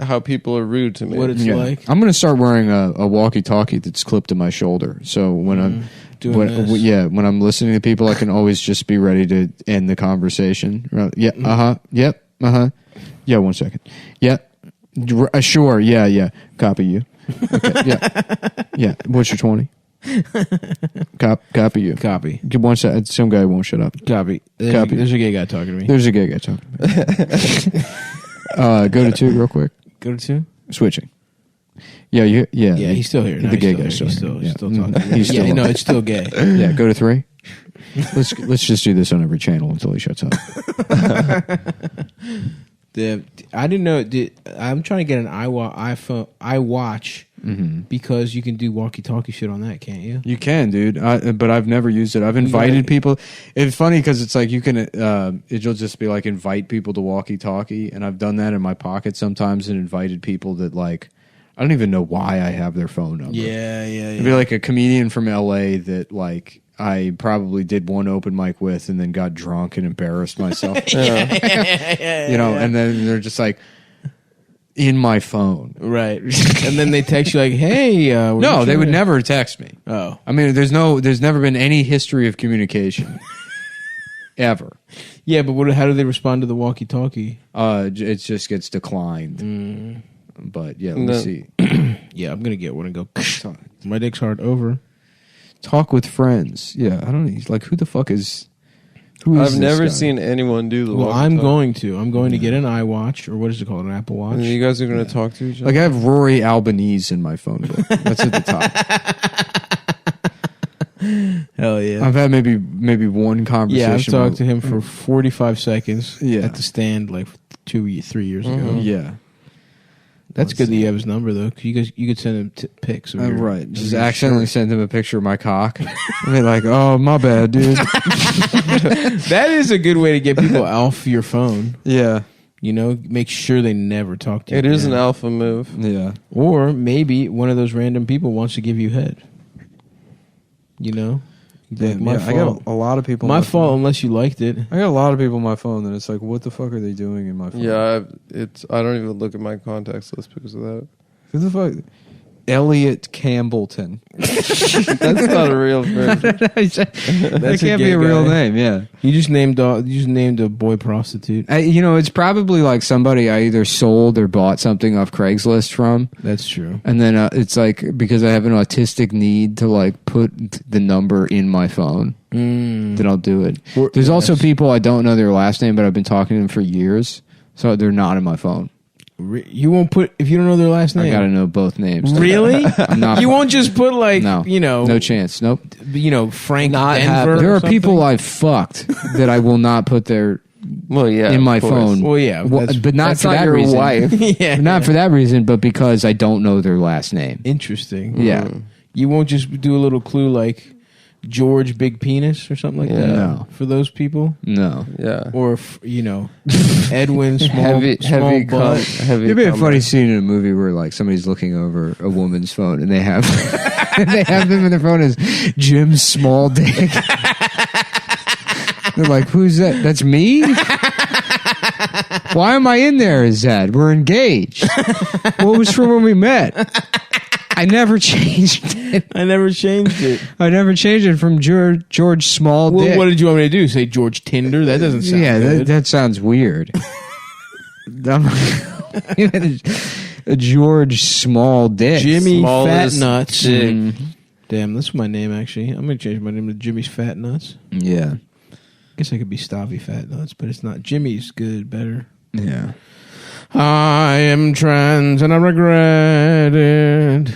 [SPEAKER 3] how people are rude to me.
[SPEAKER 2] What it's
[SPEAKER 8] Yeah.
[SPEAKER 2] like?
[SPEAKER 8] I'm going to start wearing a walkie-talkie that's clipped to my shoulder. So when I'm
[SPEAKER 2] Doing this.
[SPEAKER 8] when I'm listening to people, I can always just be ready to end the conversation. Yeah. Yep. Yeah. 1 second. Yep. Sure. Yeah. Copy you. Okay. Yeah. What's your 20? Copy you.
[SPEAKER 2] Copy.
[SPEAKER 8] Give 1 second. Some guy won't shut up.
[SPEAKER 2] Copy.
[SPEAKER 8] Copy.
[SPEAKER 2] There's a gay guy talking to me.
[SPEAKER 8] There's a gay guy talking. Go to 2 real quick.
[SPEAKER 2] Go to 2?
[SPEAKER 8] Switching. Yeah.
[SPEAKER 2] Yeah, he's still here. No,
[SPEAKER 8] The gay
[SPEAKER 2] he's
[SPEAKER 8] guy's
[SPEAKER 2] still
[SPEAKER 8] still
[SPEAKER 2] here.
[SPEAKER 8] here.
[SPEAKER 2] He's still
[SPEAKER 8] Yeah.
[SPEAKER 2] talking.
[SPEAKER 8] He's still
[SPEAKER 2] yeah,
[SPEAKER 8] on.
[SPEAKER 2] no, it's still gay.
[SPEAKER 8] Yeah, go to 3. Let's just do this on every channel until he shuts up.
[SPEAKER 2] I didn't know. I'm trying to get an iPhone iWatch because you can do walkie-talkie shit on that, can't you?
[SPEAKER 8] You can, dude. But I've never used it. I've invited people. It's funny because it's like you can. It'll just be like invite people to walkie-talkie, and I've done that in my pocket sometimes and invited people that like. I don't even know why I have their phone number.
[SPEAKER 2] Yeah.
[SPEAKER 8] It'd be like a comedian from LA that like I probably did one open mic with, and then got drunk and embarrassed myself. And then they're just like in my phone,
[SPEAKER 2] right? And then they text you like, "Hey,
[SPEAKER 8] no, they would never text me."
[SPEAKER 2] Oh,
[SPEAKER 8] I mean, there's never been any history of communication ever.
[SPEAKER 2] Yeah, but how do they respond to the walkie-talkie?
[SPEAKER 8] It just gets declined. But yeah, let me see.
[SPEAKER 2] Yeah, I'm gonna get one and go. My dick's hard. Over.
[SPEAKER 8] Talk with friends. Yeah, I don't know. Like, who the fuck is?
[SPEAKER 3] I've never seen anyone do the.
[SPEAKER 2] Well, I'm going to. I'm going to get an iWatch, or what is it called, an Apple Watch.
[SPEAKER 3] And you guys are going to talk to each other.
[SPEAKER 8] Like, I have Rory Albanese in my phone book. That's at the top.
[SPEAKER 2] Hell yeah!
[SPEAKER 8] I've had maybe one conversation.
[SPEAKER 2] Yeah, I've talked to him for 45 seconds.
[SPEAKER 8] Yeah.
[SPEAKER 2] At the stand like 3 years ago.
[SPEAKER 8] Yeah.
[SPEAKER 2] That's good that you have his number, though. Cause you could send him pics.
[SPEAKER 8] Right. Just accidentally send him a picture of my cock. And they're like, oh, my bad, dude.
[SPEAKER 2] That is a good way to get people off your phone.
[SPEAKER 8] Yeah.
[SPEAKER 2] You know, make sure they never talk to you.
[SPEAKER 3] It is an alpha move.
[SPEAKER 8] Yeah.
[SPEAKER 2] Or maybe one of those random people wants to give you head. You know?
[SPEAKER 8] Damn,
[SPEAKER 2] my
[SPEAKER 8] I got a lot of people.
[SPEAKER 2] My
[SPEAKER 8] on
[SPEAKER 2] fault, unless you liked it.
[SPEAKER 8] I got a lot of people on my phone that it's like, what the fuck are they doing in my phone?
[SPEAKER 3] Yeah, I don't even look at my contacts list because of that.
[SPEAKER 8] Who the fuck? Elliot Campbellton.
[SPEAKER 3] That's not a real person.
[SPEAKER 8] That can't be a real name. Yeah,
[SPEAKER 2] you just named a boy prostitute.
[SPEAKER 8] It's probably like somebody I either sold or bought something off Craigslist from.
[SPEAKER 2] That's true.
[SPEAKER 8] And then it's like, because I have an autistic need to like put the number in my phone, then I'll do it. There's also people I don't know their last name, but I've been talking to them for years, so they're not in my phone.
[SPEAKER 2] You won't put, if you don't know their last name?
[SPEAKER 8] I gotta know both names.
[SPEAKER 2] Really?
[SPEAKER 8] I'm not.
[SPEAKER 2] You won't just put like,
[SPEAKER 8] no, no chance. Nope.
[SPEAKER 2] Frank Denver.
[SPEAKER 8] There are people I've fucked that I will not put their in my phone.
[SPEAKER 2] Well, yeah,
[SPEAKER 8] but not for that reason.
[SPEAKER 3] Wife.
[SPEAKER 2] Yeah,
[SPEAKER 8] not for that reason, but because I don't know their last name.
[SPEAKER 2] Interesting.
[SPEAKER 8] Yeah.
[SPEAKER 2] You won't just do a little clue like George Big Penis or something like that?
[SPEAKER 8] No.
[SPEAKER 2] For those people?
[SPEAKER 8] No.
[SPEAKER 3] Yeah.
[SPEAKER 2] Or, Edwin, small butt.
[SPEAKER 8] It'd be a funny scene in a movie where like somebody's looking over a woman's phone and they have they have them in their phone as Jim's small dick. They're like, who's that? That's me? Why am I in there as that? We're engaged. What was from when we met? I never changed it.
[SPEAKER 2] I never changed it
[SPEAKER 8] from George Small Dick.
[SPEAKER 2] Well, what did you want me to do? Say George Tinder? That doesn't sound good.
[SPEAKER 8] That sounds weird. A George Small Dick.
[SPEAKER 2] Jimmy
[SPEAKER 3] Smallest
[SPEAKER 2] Fat Nuts.
[SPEAKER 3] dick.
[SPEAKER 2] Damn, that's my name, actually. I'm going to change my name to Jimmy's Fat Nuts.
[SPEAKER 8] Yeah.
[SPEAKER 2] Guess I could be Stavy Fat Nuts, but it's not. Jimmy's good, better.
[SPEAKER 8] Yeah.
[SPEAKER 2] I am trans and I regret it.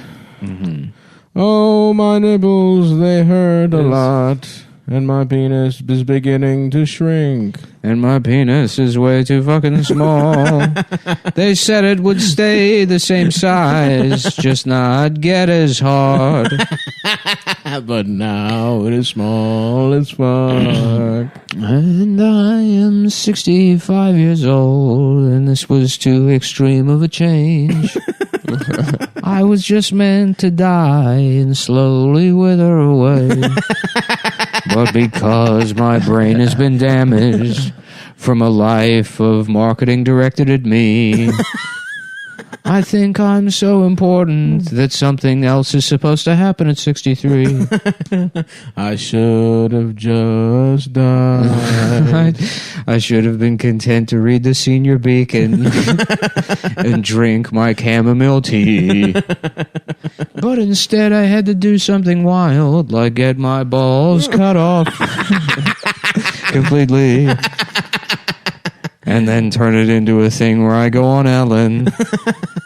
[SPEAKER 8] Mm-hmm.
[SPEAKER 2] Oh, my nipples, they hurt a lot. And my penis is beginning to shrink.
[SPEAKER 8] And my penis is way too fucking small. They said it would stay the same size, just not get as hard.
[SPEAKER 2] But now it is small as fuck.
[SPEAKER 8] And I am 65 years old, and this was too extreme of a change. I was just meant to die and slowly wither away. But because my brain has been damaged from a life of marketing directed at me, I think I'm so important that something else is supposed to happen at 63.
[SPEAKER 2] I should have just died.
[SPEAKER 8] I should have been content to read the Senior Beacon and drink my chamomile tea. But instead I had to do something wild, like get my balls cut off completely. And then turn it into a thing where I go on Ellen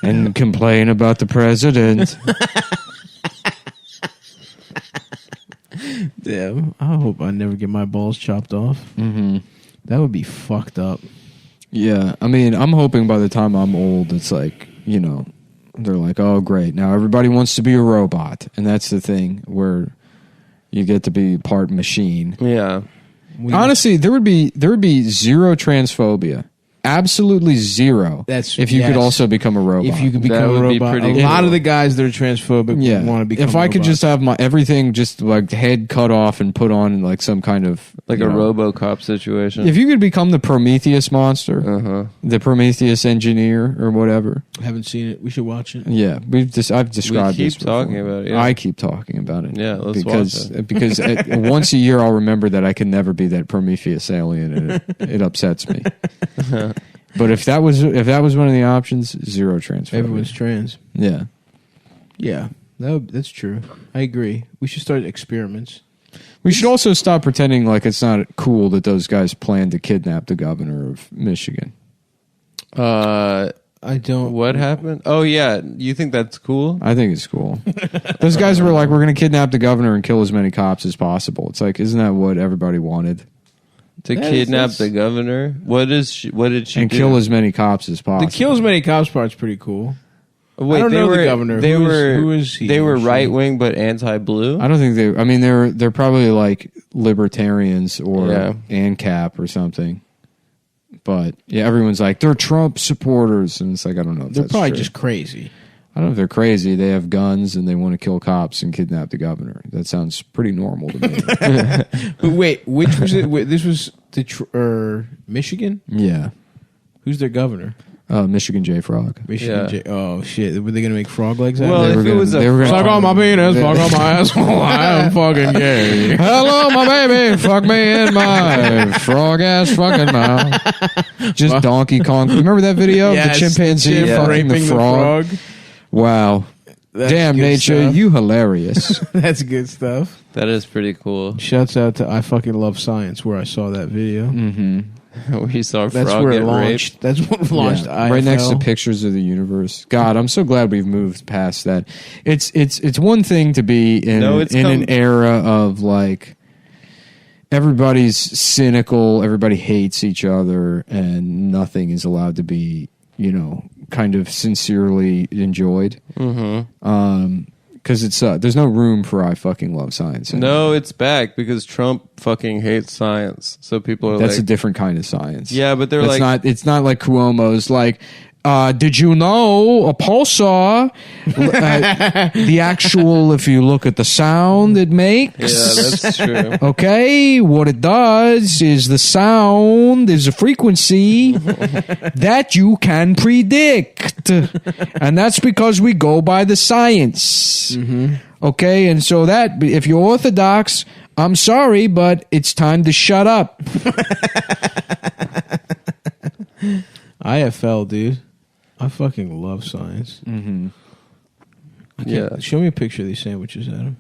[SPEAKER 8] and complain about the president.
[SPEAKER 2] Damn, I hope I never get my balls chopped off.
[SPEAKER 8] Mm-hmm.
[SPEAKER 2] That would be fucked up.
[SPEAKER 8] Yeah, I mean, I'm hoping by the time I'm old, it's like, they're like, oh, great, now everybody wants to be a robot. And that's the thing, where you get to be part machine.
[SPEAKER 3] Yeah.
[SPEAKER 8] Honestly, there would be zero transphobia absolutely zero.
[SPEAKER 2] That's
[SPEAKER 8] if you could also become a robot.
[SPEAKER 2] If you could become a
[SPEAKER 3] would be
[SPEAKER 2] robot,
[SPEAKER 3] pretty
[SPEAKER 2] a lot
[SPEAKER 3] cool.
[SPEAKER 2] of the guys that are transphobic want to become.
[SPEAKER 8] If I could
[SPEAKER 2] robots.
[SPEAKER 8] just have my everything just like head cut off and put on like some kind of
[SPEAKER 3] Like
[SPEAKER 8] you
[SPEAKER 3] a
[SPEAKER 8] know,
[SPEAKER 3] RoboCop situation.
[SPEAKER 8] If you could become the Prometheus monster, the Prometheus engineer or whatever.
[SPEAKER 2] I haven't seen it. We should watch it.
[SPEAKER 8] Yeah, I've described
[SPEAKER 3] keep
[SPEAKER 8] this before.
[SPEAKER 3] talking about it, yeah.
[SPEAKER 8] I keep talking about it.
[SPEAKER 3] Yeah, let's
[SPEAKER 8] because
[SPEAKER 3] watch it.
[SPEAKER 8] because once a year I'll remember that I can never be that Prometheus alien, and it upsets me. But if that was one of the options, zero transphobia.
[SPEAKER 2] Everyone's trans.
[SPEAKER 8] Yeah.
[SPEAKER 2] Yeah, that's true. I agree. We should start experiments.
[SPEAKER 8] We should also stop pretending like it's not cool that those guys planned to kidnap the governor of Michigan.
[SPEAKER 2] I don't.
[SPEAKER 3] What happened? Oh yeah, you think that's cool?
[SPEAKER 8] I think it's cool. Those guys were like, we're going to kidnap the governor and kill as many cops as possible. It's like, isn't that what everybody wanted?
[SPEAKER 3] To kidnap the governor? What did she
[SPEAKER 8] And
[SPEAKER 3] do?
[SPEAKER 8] kill as many cops as possible.
[SPEAKER 2] The kill as many cops part's pretty cool.
[SPEAKER 3] Wait,
[SPEAKER 2] I don't
[SPEAKER 3] they
[SPEAKER 2] know
[SPEAKER 3] were
[SPEAKER 2] the governor.
[SPEAKER 3] They
[SPEAKER 2] who is he?
[SPEAKER 3] They were
[SPEAKER 2] or she?
[SPEAKER 3] right wing but anti blue.
[SPEAKER 8] I don't think they. I mean, they're probably like libertarians or ANCAP or something. But yeah, everyone's like they're Trump supporters, and it's like I don't know. If
[SPEAKER 2] They're
[SPEAKER 8] that's
[SPEAKER 2] probably
[SPEAKER 8] true.
[SPEAKER 2] just crazy.
[SPEAKER 8] I don't know if they're crazy. They have guns and they want to kill cops and kidnap the governor. That sounds pretty normal to me.
[SPEAKER 2] But wait, which was it? Wait, this was Michigan?
[SPEAKER 8] Yeah.
[SPEAKER 2] Who's their governor?
[SPEAKER 8] Michigan J. Frog.
[SPEAKER 2] Michigan J. Oh shit! Were they gonna make frog legs out
[SPEAKER 3] Well,
[SPEAKER 2] of
[SPEAKER 3] if
[SPEAKER 2] it?
[SPEAKER 3] it was
[SPEAKER 8] they were
[SPEAKER 2] Suck
[SPEAKER 8] gonna-
[SPEAKER 2] on my penis, fuck on my asshole. I am fucking gay.
[SPEAKER 8] Hello, my baby. Fuck me in my frog ass fucking mouth. Just Donkey Kong. Remember that video of the chimpanzee fucking
[SPEAKER 2] raping
[SPEAKER 8] the frog? Wow.
[SPEAKER 2] That's
[SPEAKER 8] Damn
[SPEAKER 2] good
[SPEAKER 8] nature,
[SPEAKER 2] stuff.
[SPEAKER 8] you hilarious.
[SPEAKER 2] That's good stuff.
[SPEAKER 3] That is pretty cool.
[SPEAKER 2] Shouts out to I Fucking Love Science, where I saw that video.
[SPEAKER 3] We saw a
[SPEAKER 2] That's
[SPEAKER 3] frog
[SPEAKER 2] where it
[SPEAKER 3] get
[SPEAKER 2] launched.
[SPEAKER 3] raped.
[SPEAKER 2] That's what launched.
[SPEAKER 8] Yeah, right next to
[SPEAKER 2] IFL.
[SPEAKER 8] pictures of the universe. God, I'm so glad we've moved past that. It's one thing to be in an era of like everybody's cynical, everybody hates each other, and nothing is allowed to be, kind of sincerely enjoyed. Because it's there's no room for I fucking love science anymore.
[SPEAKER 3] No, it's back because Trump fucking hates science. So people are
[SPEAKER 8] That's
[SPEAKER 3] like,
[SPEAKER 8] a different kind of science.
[SPEAKER 3] yeah, but they're
[SPEAKER 8] It's
[SPEAKER 3] like,
[SPEAKER 8] it's not like Cuomo's like, did you know a pulsar, the actual, if you look at the sound it makes.
[SPEAKER 3] yeah, that's true.
[SPEAKER 8] Okay, what it does is the sound is a frequency that you can predict. And that's because we go by the science. Okay, and so that, if you're orthodox, I'm sorry, but it's time to shut up.
[SPEAKER 2] IFL, dude. I fucking love science.
[SPEAKER 3] Yeah.
[SPEAKER 2] Show me a picture of these sandwiches, Adam.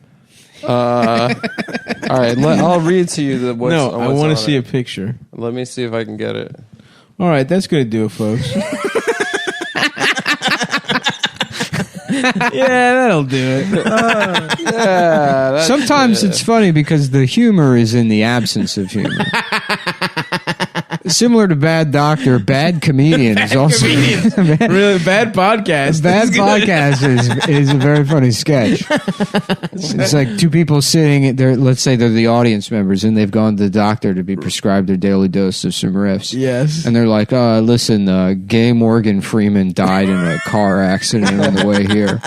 [SPEAKER 3] All right, I'll read to you what's
[SPEAKER 2] No, I
[SPEAKER 3] what's
[SPEAKER 2] want
[SPEAKER 3] on
[SPEAKER 2] to see
[SPEAKER 3] it.
[SPEAKER 2] a picture.
[SPEAKER 3] Let me see if I can get it.
[SPEAKER 2] All right, that's going to do it, folks. Yeah, that'll do it.
[SPEAKER 3] Yeah,
[SPEAKER 8] Sometimes it's funny because the humor is in the absence of humor. Similar to Bad Doctor, Bad Comedian is also
[SPEAKER 2] Really bad podcast.
[SPEAKER 8] Bad Podcast is a very funny sketch. It's like two people sitting there. Let's say they're the audience members, and they've gone to the doctor to be prescribed their daily dose of some riffs.
[SPEAKER 2] Yes.
[SPEAKER 8] And they're like, listen, Gay Morgan Freeman died in a car accident on the way here.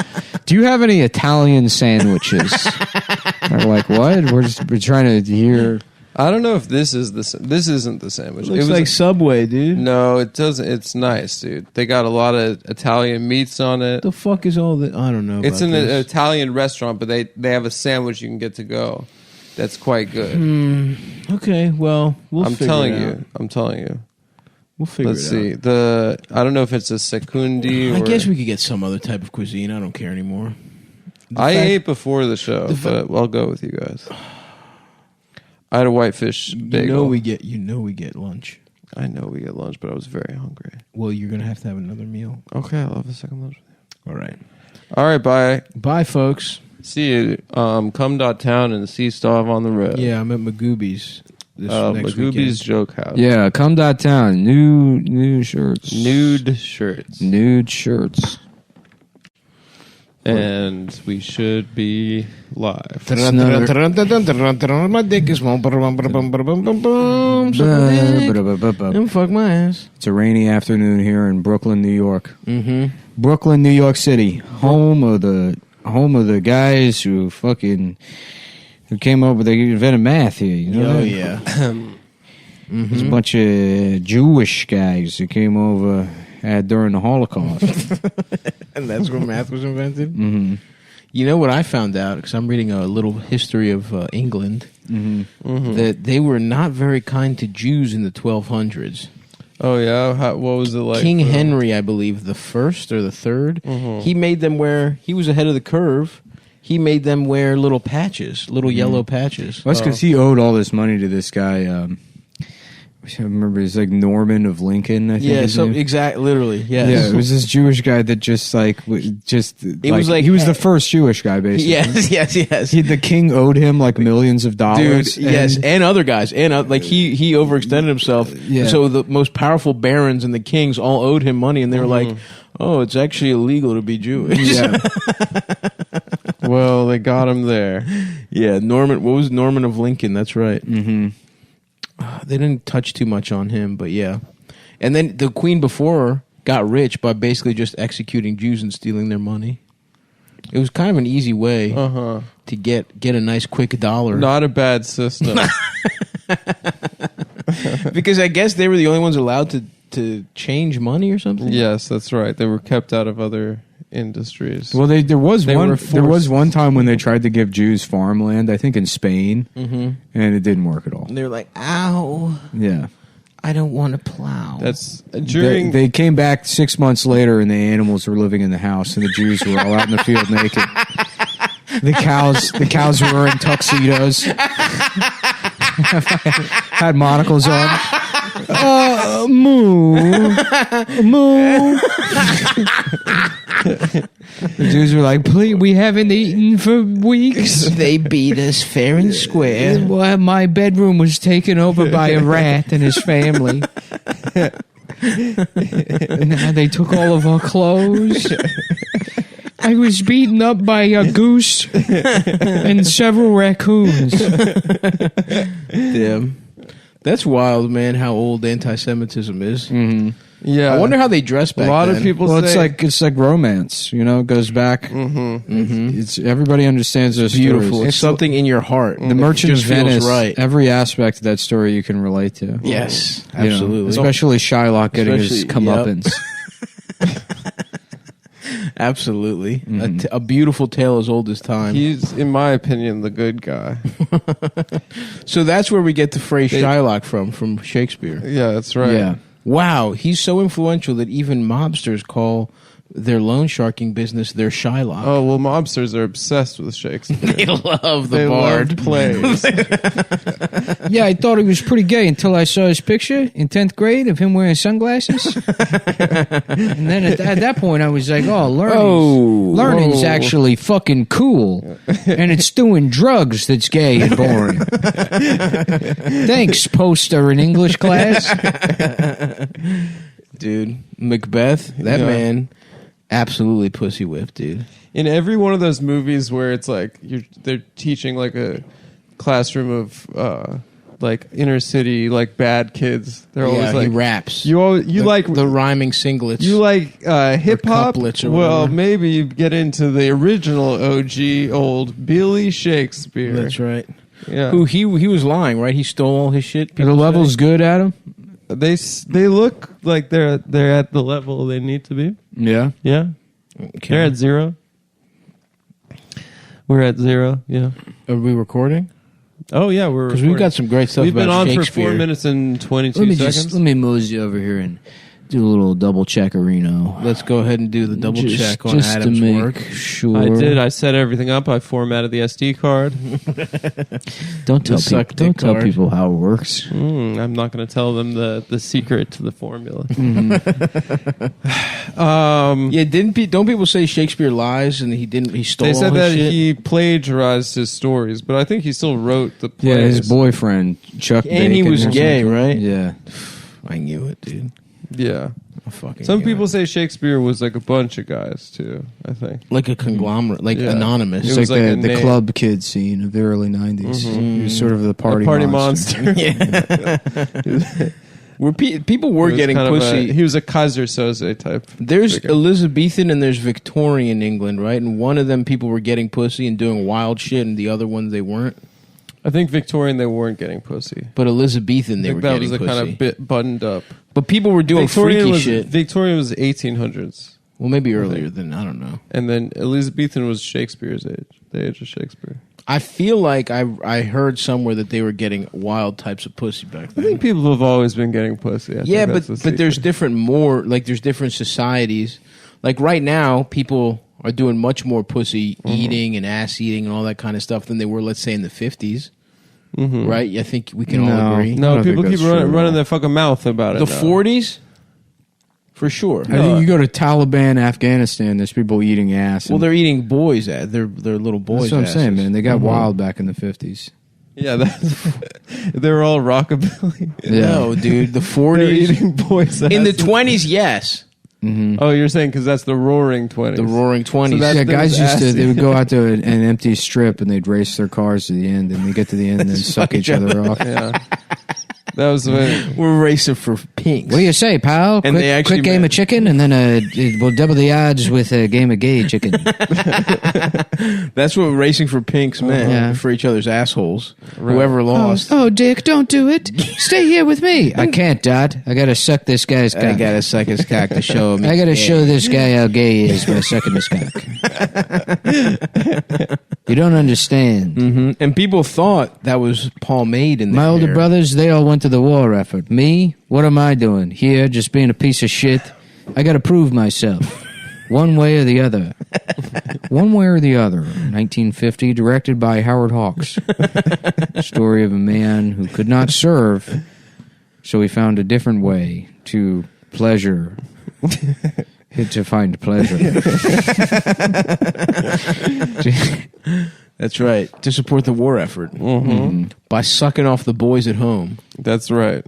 [SPEAKER 8] Do you have any Italian sandwiches? They're like, what? We're trying to hear.
[SPEAKER 3] I don't know if this is this isn't the sandwich.
[SPEAKER 2] Looks like Subway, dude.
[SPEAKER 3] No, it doesn't. It's nice, dude. They got a lot of Italian meats on it.
[SPEAKER 2] The fuck is all that? I don't know.
[SPEAKER 3] It's
[SPEAKER 2] about
[SPEAKER 3] in an
[SPEAKER 2] this.
[SPEAKER 3] Italian restaurant, but they have a sandwich you can get to go. That's quite good.
[SPEAKER 2] Okay, well, we'll
[SPEAKER 3] I'm
[SPEAKER 2] figure
[SPEAKER 3] telling
[SPEAKER 2] it
[SPEAKER 3] you.
[SPEAKER 2] out.
[SPEAKER 3] I'm telling you.
[SPEAKER 2] We'll figure
[SPEAKER 3] Let's
[SPEAKER 2] it
[SPEAKER 3] see.
[SPEAKER 2] out.
[SPEAKER 3] I don't know if it's a secundi or
[SPEAKER 2] I guess we could get some other type of cuisine. I don't care anymore.
[SPEAKER 3] I ate before the show, but I'll go with you guys. I had a whitefish bagel.
[SPEAKER 2] You know we get lunch.
[SPEAKER 3] I know we get lunch, but I was very hungry.
[SPEAKER 2] Well, you're gonna have to have another meal.
[SPEAKER 3] Okay, I'll have a second lunch.
[SPEAKER 2] All right.
[SPEAKER 3] All right, bye.
[SPEAKER 2] Bye, folks.
[SPEAKER 3] See you. Cum.town and Sea Stove on the road.
[SPEAKER 2] Yeah, I'm at Magoobies this next
[SPEAKER 3] Magoobies
[SPEAKER 2] weekend.
[SPEAKER 3] Joke House.
[SPEAKER 8] Yeah, come.town. New shirts.
[SPEAKER 3] Nude shirts.
[SPEAKER 8] Nude shirts.
[SPEAKER 3] And we should be live.
[SPEAKER 2] My dick is small. Suck my dick and fuck my ass.
[SPEAKER 8] It's a rainy afternoon here in Brooklyn, New York. Mm-hmm. Brooklyn, New York City, home of the guys who came up with they invented math here. You know?
[SPEAKER 2] Oh yeah.
[SPEAKER 8] There's a bunch of Jewish guys who came over during the Holocaust.
[SPEAKER 2] And that's where math was invented? Mm-hmm. You know what I found out, because I'm reading a little history of England, that they were not very kind to Jews in the 1200s.
[SPEAKER 3] Oh, yeah? What was it like?
[SPEAKER 2] King Henry, I believe, the first or the third, he made them he was ahead of the curve. He made them wear little patches, little yellow patches.
[SPEAKER 8] Well, that's because he owed all this money to this guy. I remember it's like Norman of Lincoln. I think.
[SPEAKER 2] Yeah, so exactly, literally. Yes.
[SPEAKER 8] Yeah, it was this Jewish guy that was he was the first Jewish guy, basically.
[SPEAKER 2] Yes.
[SPEAKER 8] The king owed him like millions of dollars.
[SPEAKER 2] Dude, yes, and other guys, and he overextended himself.
[SPEAKER 8] Yeah.
[SPEAKER 2] So the most powerful barons and the kings all owed him money, and they were like, "Oh, it's actually illegal to be Jewish."
[SPEAKER 8] Yeah.
[SPEAKER 3] Well, they got him there.
[SPEAKER 2] Yeah, Norman. What was Norman of Lincoln? That's right.
[SPEAKER 8] Mm-hmm.
[SPEAKER 2] They didn't touch too much on him, but yeah. And then the queen before her got rich by basically just executing Jews and stealing their money. It was kind of an easy way to get a nice quick dollar.
[SPEAKER 3] Not a bad system.
[SPEAKER 2] Because I guess they were the only ones allowed to change money or something.
[SPEAKER 3] Yes, that's right. They were kept out of other industries.
[SPEAKER 8] Well, there was one time when they tried to give Jews farmland, I think in Spain, and it didn't work at all.
[SPEAKER 2] And they were like, "Ow,
[SPEAKER 8] yeah,
[SPEAKER 2] I don't want to plow."
[SPEAKER 3] That's during
[SPEAKER 8] they came back 6 months later, and the animals were living in the house, and the Jews were all out in the field naked. The cows were wearing tuxedos, had monocles on. Moo. The Jews were like, "Please, we haven't eaten for weeks."
[SPEAKER 2] They beat us fair and square.
[SPEAKER 8] Well, my bedroom was taken over by a rat and his family. Now they took all of our clothes. I was beaten up by a goose and several raccoons.
[SPEAKER 2] Damn. That's wild, man, how old anti-Semitism is.
[SPEAKER 8] Mm-hmm.
[SPEAKER 3] Yeah.
[SPEAKER 2] I wonder how they dress back
[SPEAKER 3] A lot
[SPEAKER 2] then.
[SPEAKER 3] of people
[SPEAKER 8] Well,
[SPEAKER 3] say...
[SPEAKER 8] it's like romance, you know, it goes back. It's everybody understands those
[SPEAKER 2] Beautiful.
[SPEAKER 8] stories.
[SPEAKER 2] It's something in your heart.
[SPEAKER 8] The Merchant of
[SPEAKER 2] just feels
[SPEAKER 8] Venice,
[SPEAKER 2] right.
[SPEAKER 8] every aspect of that story you can relate to.
[SPEAKER 2] Yes,
[SPEAKER 8] You know,
[SPEAKER 2] absolutely.
[SPEAKER 8] especially Shylock getting his
[SPEAKER 2] Especially-
[SPEAKER 8] comeuppance.
[SPEAKER 2] Absolutely. A beautiful tale as old as time.
[SPEAKER 3] He's, in my opinion, the good guy.
[SPEAKER 2] So that's where we get the phrase Shylock from Shakespeare.
[SPEAKER 3] Yeah, that's right.
[SPEAKER 8] Yeah.
[SPEAKER 2] Wow, he's so influential that even mobsters call their loan sharking business their Shylock.
[SPEAKER 3] Oh, well, mobsters are obsessed with Shakespeare.
[SPEAKER 2] They love the
[SPEAKER 3] They
[SPEAKER 2] bard.
[SPEAKER 3] love plays.
[SPEAKER 8] Yeah, I thought he was pretty gay until I saw his picture in 10th grade of him wearing sunglasses. And then at that point, I was like, oh, learning's actually fucking cool. And it's doing drugs that's gay and boring. Thanks, poster in English class.
[SPEAKER 2] Dude, Macbeth, that man, absolutely pussy whipped, dude.
[SPEAKER 3] In every one of those movies where it's like they're teaching like a classroom of like inner city like bad kids, they're always like
[SPEAKER 2] he raps.
[SPEAKER 3] You like
[SPEAKER 2] the rhyming singlets.
[SPEAKER 3] You like hip hop?
[SPEAKER 2] couplets or
[SPEAKER 3] Well,
[SPEAKER 2] whatever.
[SPEAKER 3] maybe you get into the original OG old Billy Shakespeare.
[SPEAKER 2] That's right.
[SPEAKER 3] Yeah.
[SPEAKER 2] Who he was lying, right? He stole all his shit.
[SPEAKER 8] Are the
[SPEAKER 2] people
[SPEAKER 8] levels
[SPEAKER 2] say?
[SPEAKER 8] good, Adam?
[SPEAKER 3] They look like they're at the level they need to be.
[SPEAKER 8] Yeah.
[SPEAKER 3] Yeah.
[SPEAKER 2] Okay.
[SPEAKER 3] They're at 0. We're at 0. Yeah.
[SPEAKER 2] Are we recording?
[SPEAKER 3] Oh yeah, we're
[SPEAKER 2] Because we've got some great stuff
[SPEAKER 3] We've
[SPEAKER 2] about
[SPEAKER 3] been on for
[SPEAKER 2] Shakespeare.
[SPEAKER 3] 4 minutes and 22 seconds.
[SPEAKER 8] Let me mosey over here and do a little double checkerino.
[SPEAKER 2] Let's go ahead and do the double check on
[SPEAKER 8] just
[SPEAKER 2] Adam's
[SPEAKER 8] to make
[SPEAKER 2] work.
[SPEAKER 8] Sure.
[SPEAKER 3] I did. I set everything up. I formatted the SD card.
[SPEAKER 8] Don't tell
[SPEAKER 2] suck
[SPEAKER 8] people. Don't
[SPEAKER 2] dick
[SPEAKER 8] tell
[SPEAKER 2] card.
[SPEAKER 8] people how it works.
[SPEAKER 3] I'm not going to tell them the secret to the formula.
[SPEAKER 2] Yeah, don't people say Shakespeare lies and he stole
[SPEAKER 3] They said
[SPEAKER 2] all his
[SPEAKER 3] that
[SPEAKER 2] shit?
[SPEAKER 3] he plagiarized his stories, but I think he still wrote the plays.
[SPEAKER 8] Yeah, his boyfriend Chuck.
[SPEAKER 2] And he
[SPEAKER 8] Bacon
[SPEAKER 2] was
[SPEAKER 8] or
[SPEAKER 2] gay,
[SPEAKER 8] something.
[SPEAKER 2] right?
[SPEAKER 8] Yeah.
[SPEAKER 2] I knew it, dude.
[SPEAKER 3] Yeah.
[SPEAKER 2] Fucking
[SPEAKER 3] Some
[SPEAKER 2] guy.
[SPEAKER 3] people say Shakespeare was like a bunch of guys too. I think.
[SPEAKER 2] like a conglomerate, like
[SPEAKER 3] Yeah.
[SPEAKER 2] anonymous.
[SPEAKER 6] It's
[SPEAKER 3] It was
[SPEAKER 6] like,
[SPEAKER 3] like a
[SPEAKER 6] the
[SPEAKER 3] name.
[SPEAKER 6] club kid scene of the early 90s. He was sort of the party,
[SPEAKER 3] Party
[SPEAKER 6] monster.
[SPEAKER 3] monster.
[SPEAKER 2] Where people
[SPEAKER 3] He
[SPEAKER 2] were
[SPEAKER 3] was
[SPEAKER 2] getting
[SPEAKER 3] kind of
[SPEAKER 2] pussy.
[SPEAKER 3] he was a Kaiser Soze type.
[SPEAKER 2] There's
[SPEAKER 3] figure.
[SPEAKER 2] Elizabethan and there's Victorian England, right? And one of them people were getting pussy and doing wild shit, and the other ones they weren't.
[SPEAKER 3] I think Victorian they weren't getting pussy.
[SPEAKER 2] But Elizabethan they
[SPEAKER 3] I
[SPEAKER 2] were
[SPEAKER 3] think that
[SPEAKER 2] getting
[SPEAKER 3] was a
[SPEAKER 2] pussy.
[SPEAKER 3] kind of bit buttoned up.
[SPEAKER 2] But people were doing freaky shit.
[SPEAKER 3] Victorian was 1800s,
[SPEAKER 2] Well, maybe earlier than I don't know.
[SPEAKER 3] and then Elizabethan was Shakespeare's age, the age of Shakespeare.
[SPEAKER 2] I feel like I heard somewhere that they were getting wild types of pussy back
[SPEAKER 3] I
[SPEAKER 2] then.
[SPEAKER 3] think people have always been getting pussy. I
[SPEAKER 2] Yeah,
[SPEAKER 3] think
[SPEAKER 2] but
[SPEAKER 3] that's the
[SPEAKER 2] there's
[SPEAKER 3] secret.
[SPEAKER 2] different societies. Like right now, people are doing much more pussy eating and ass eating and all that kind of stuff than they were, let's say, in the 50s. Right? I think we can all
[SPEAKER 6] No.
[SPEAKER 2] agree.
[SPEAKER 6] I
[SPEAKER 3] No,
[SPEAKER 6] don't
[SPEAKER 3] people
[SPEAKER 6] think
[SPEAKER 3] keep
[SPEAKER 6] that's true at
[SPEAKER 3] running
[SPEAKER 6] all.
[SPEAKER 3] their fucking mouth about it.
[SPEAKER 2] The
[SPEAKER 3] now.
[SPEAKER 2] 40s, for sure.
[SPEAKER 6] I think you go to Taliban, Afghanistan, there's people eating ass.
[SPEAKER 2] Well,
[SPEAKER 6] and-
[SPEAKER 2] they're eating boys. They're little boys.
[SPEAKER 6] that's what I'm saying,
[SPEAKER 2] asses.
[SPEAKER 6] man. They got wild back in the 50s.
[SPEAKER 3] Yeah, they were all rockabilly.
[SPEAKER 2] No, dude. The
[SPEAKER 3] They're
[SPEAKER 2] 40s.
[SPEAKER 3] eating boys.
[SPEAKER 2] In the 20s, yes.
[SPEAKER 3] Oh, you're saying because that's the Roaring 20s.
[SPEAKER 2] The Roaring 20s.
[SPEAKER 3] So that's
[SPEAKER 6] Yeah,
[SPEAKER 3] them
[SPEAKER 6] guys used to,
[SPEAKER 3] ass
[SPEAKER 6] they would go out to an empty strip and they'd race their cars to the end and they get to the end and then suck each other off.
[SPEAKER 3] Yeah, that was when.
[SPEAKER 2] We're racing for pinks.
[SPEAKER 6] What do you say, pal?
[SPEAKER 2] And they actually
[SPEAKER 6] quick game
[SPEAKER 2] met.
[SPEAKER 6] of chicken, and then we'll double the odds with a game of gay chicken.
[SPEAKER 2] That's what racing for pinks meant.
[SPEAKER 6] Yeah.
[SPEAKER 2] For each other's assholes. Whoever lost.
[SPEAKER 6] Oh, Dick, don't do it. Stay here with me. I can't, Dot. I gotta suck this guy's cock.
[SPEAKER 2] I gotta suck his cock to show him.
[SPEAKER 6] I gotta show this guy how gay he is by sucking his cock. You don't understand.
[SPEAKER 2] And people thought that was pomade in the
[SPEAKER 6] My older
[SPEAKER 2] hair.
[SPEAKER 6] brothers, they all went to the war effort. Me, what am I doing? Here, just being a piece of shit? I gotta prove myself. One way or the other. One way or the other. 1950, directed by Howard Hawks. Story of a man who could not serve, so he found a different way to pleasure. To find pleasure.
[SPEAKER 2] That's right. To support the war effort. By sucking off the boys at home.
[SPEAKER 3] That's right.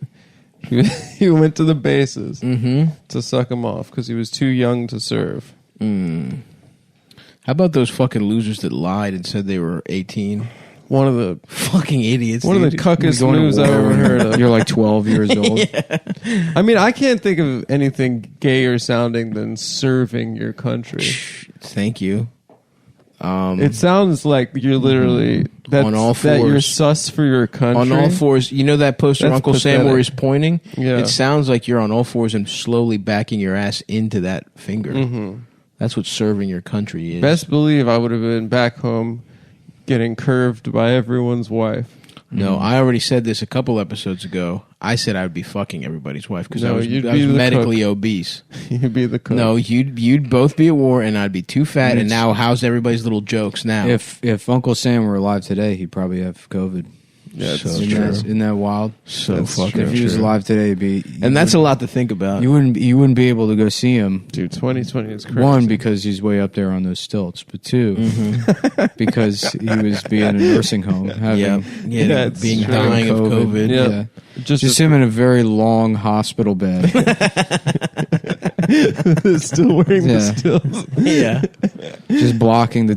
[SPEAKER 3] He went to the bases to suck him off because he was too young to serve.
[SPEAKER 2] How about those fucking losers that lied and said they were 18?
[SPEAKER 3] One of the
[SPEAKER 2] Fucking idiots.
[SPEAKER 3] one of the
[SPEAKER 2] dude.
[SPEAKER 3] cuckest
[SPEAKER 6] Going to
[SPEAKER 3] moves I
[SPEAKER 6] war
[SPEAKER 3] ever
[SPEAKER 6] when
[SPEAKER 3] heard of.
[SPEAKER 6] You're like 12 years old.
[SPEAKER 3] I mean, I can't think of anything gayer sounding than serving your country.
[SPEAKER 2] Thank you.
[SPEAKER 3] It sounds like you're literally that's,
[SPEAKER 2] On all
[SPEAKER 3] that you're
[SPEAKER 2] fours.
[SPEAKER 3] sus for your country.
[SPEAKER 2] On all fours. You know that poster of
[SPEAKER 3] That's
[SPEAKER 2] Uncle Sam
[SPEAKER 3] pathetic.
[SPEAKER 2] where he's pointing?
[SPEAKER 3] Yeah.
[SPEAKER 2] It sounds like you're on all fours and slowly backing your ass into that finger. That's what serving your country is.
[SPEAKER 3] Best believe I would have been back home getting curved by everyone's wife.
[SPEAKER 2] No, I already said this a couple episodes ago. I said I would be fucking everybody's wife because
[SPEAKER 3] No,
[SPEAKER 2] I was
[SPEAKER 3] you'd
[SPEAKER 2] I
[SPEAKER 3] be
[SPEAKER 2] was
[SPEAKER 3] the
[SPEAKER 2] medically
[SPEAKER 3] cook.
[SPEAKER 2] obese.
[SPEAKER 3] You'd be the cook.
[SPEAKER 2] No, you'd both be at war and I'd be too fat. And now, how's everybody's little jokes now?
[SPEAKER 6] If Uncle Sam were alive today, he'd probably have COVID.
[SPEAKER 3] Yeah, it's
[SPEAKER 6] Isn't
[SPEAKER 3] true.
[SPEAKER 6] isn't that wild?
[SPEAKER 2] So
[SPEAKER 3] That's
[SPEAKER 2] fucking
[SPEAKER 6] If he was
[SPEAKER 2] true.
[SPEAKER 6] alive today, it'd be
[SPEAKER 2] And that's a lot to think about.
[SPEAKER 6] you wouldn't be able to go see him.
[SPEAKER 3] Dude, 2020 is crazy.
[SPEAKER 6] One, because he's way up there on those stilts, but two, because he was being in a nursing home, having
[SPEAKER 2] yeah,
[SPEAKER 3] Yeah, it's
[SPEAKER 2] being
[SPEAKER 3] true.
[SPEAKER 2] dying of COVID.
[SPEAKER 3] Yeah.
[SPEAKER 6] Yeah.
[SPEAKER 3] Just
[SPEAKER 6] Just him in a very long hospital bed.
[SPEAKER 3] still wearing
[SPEAKER 6] Yeah.
[SPEAKER 3] the stills.
[SPEAKER 2] Yeah.
[SPEAKER 6] Just blocking. The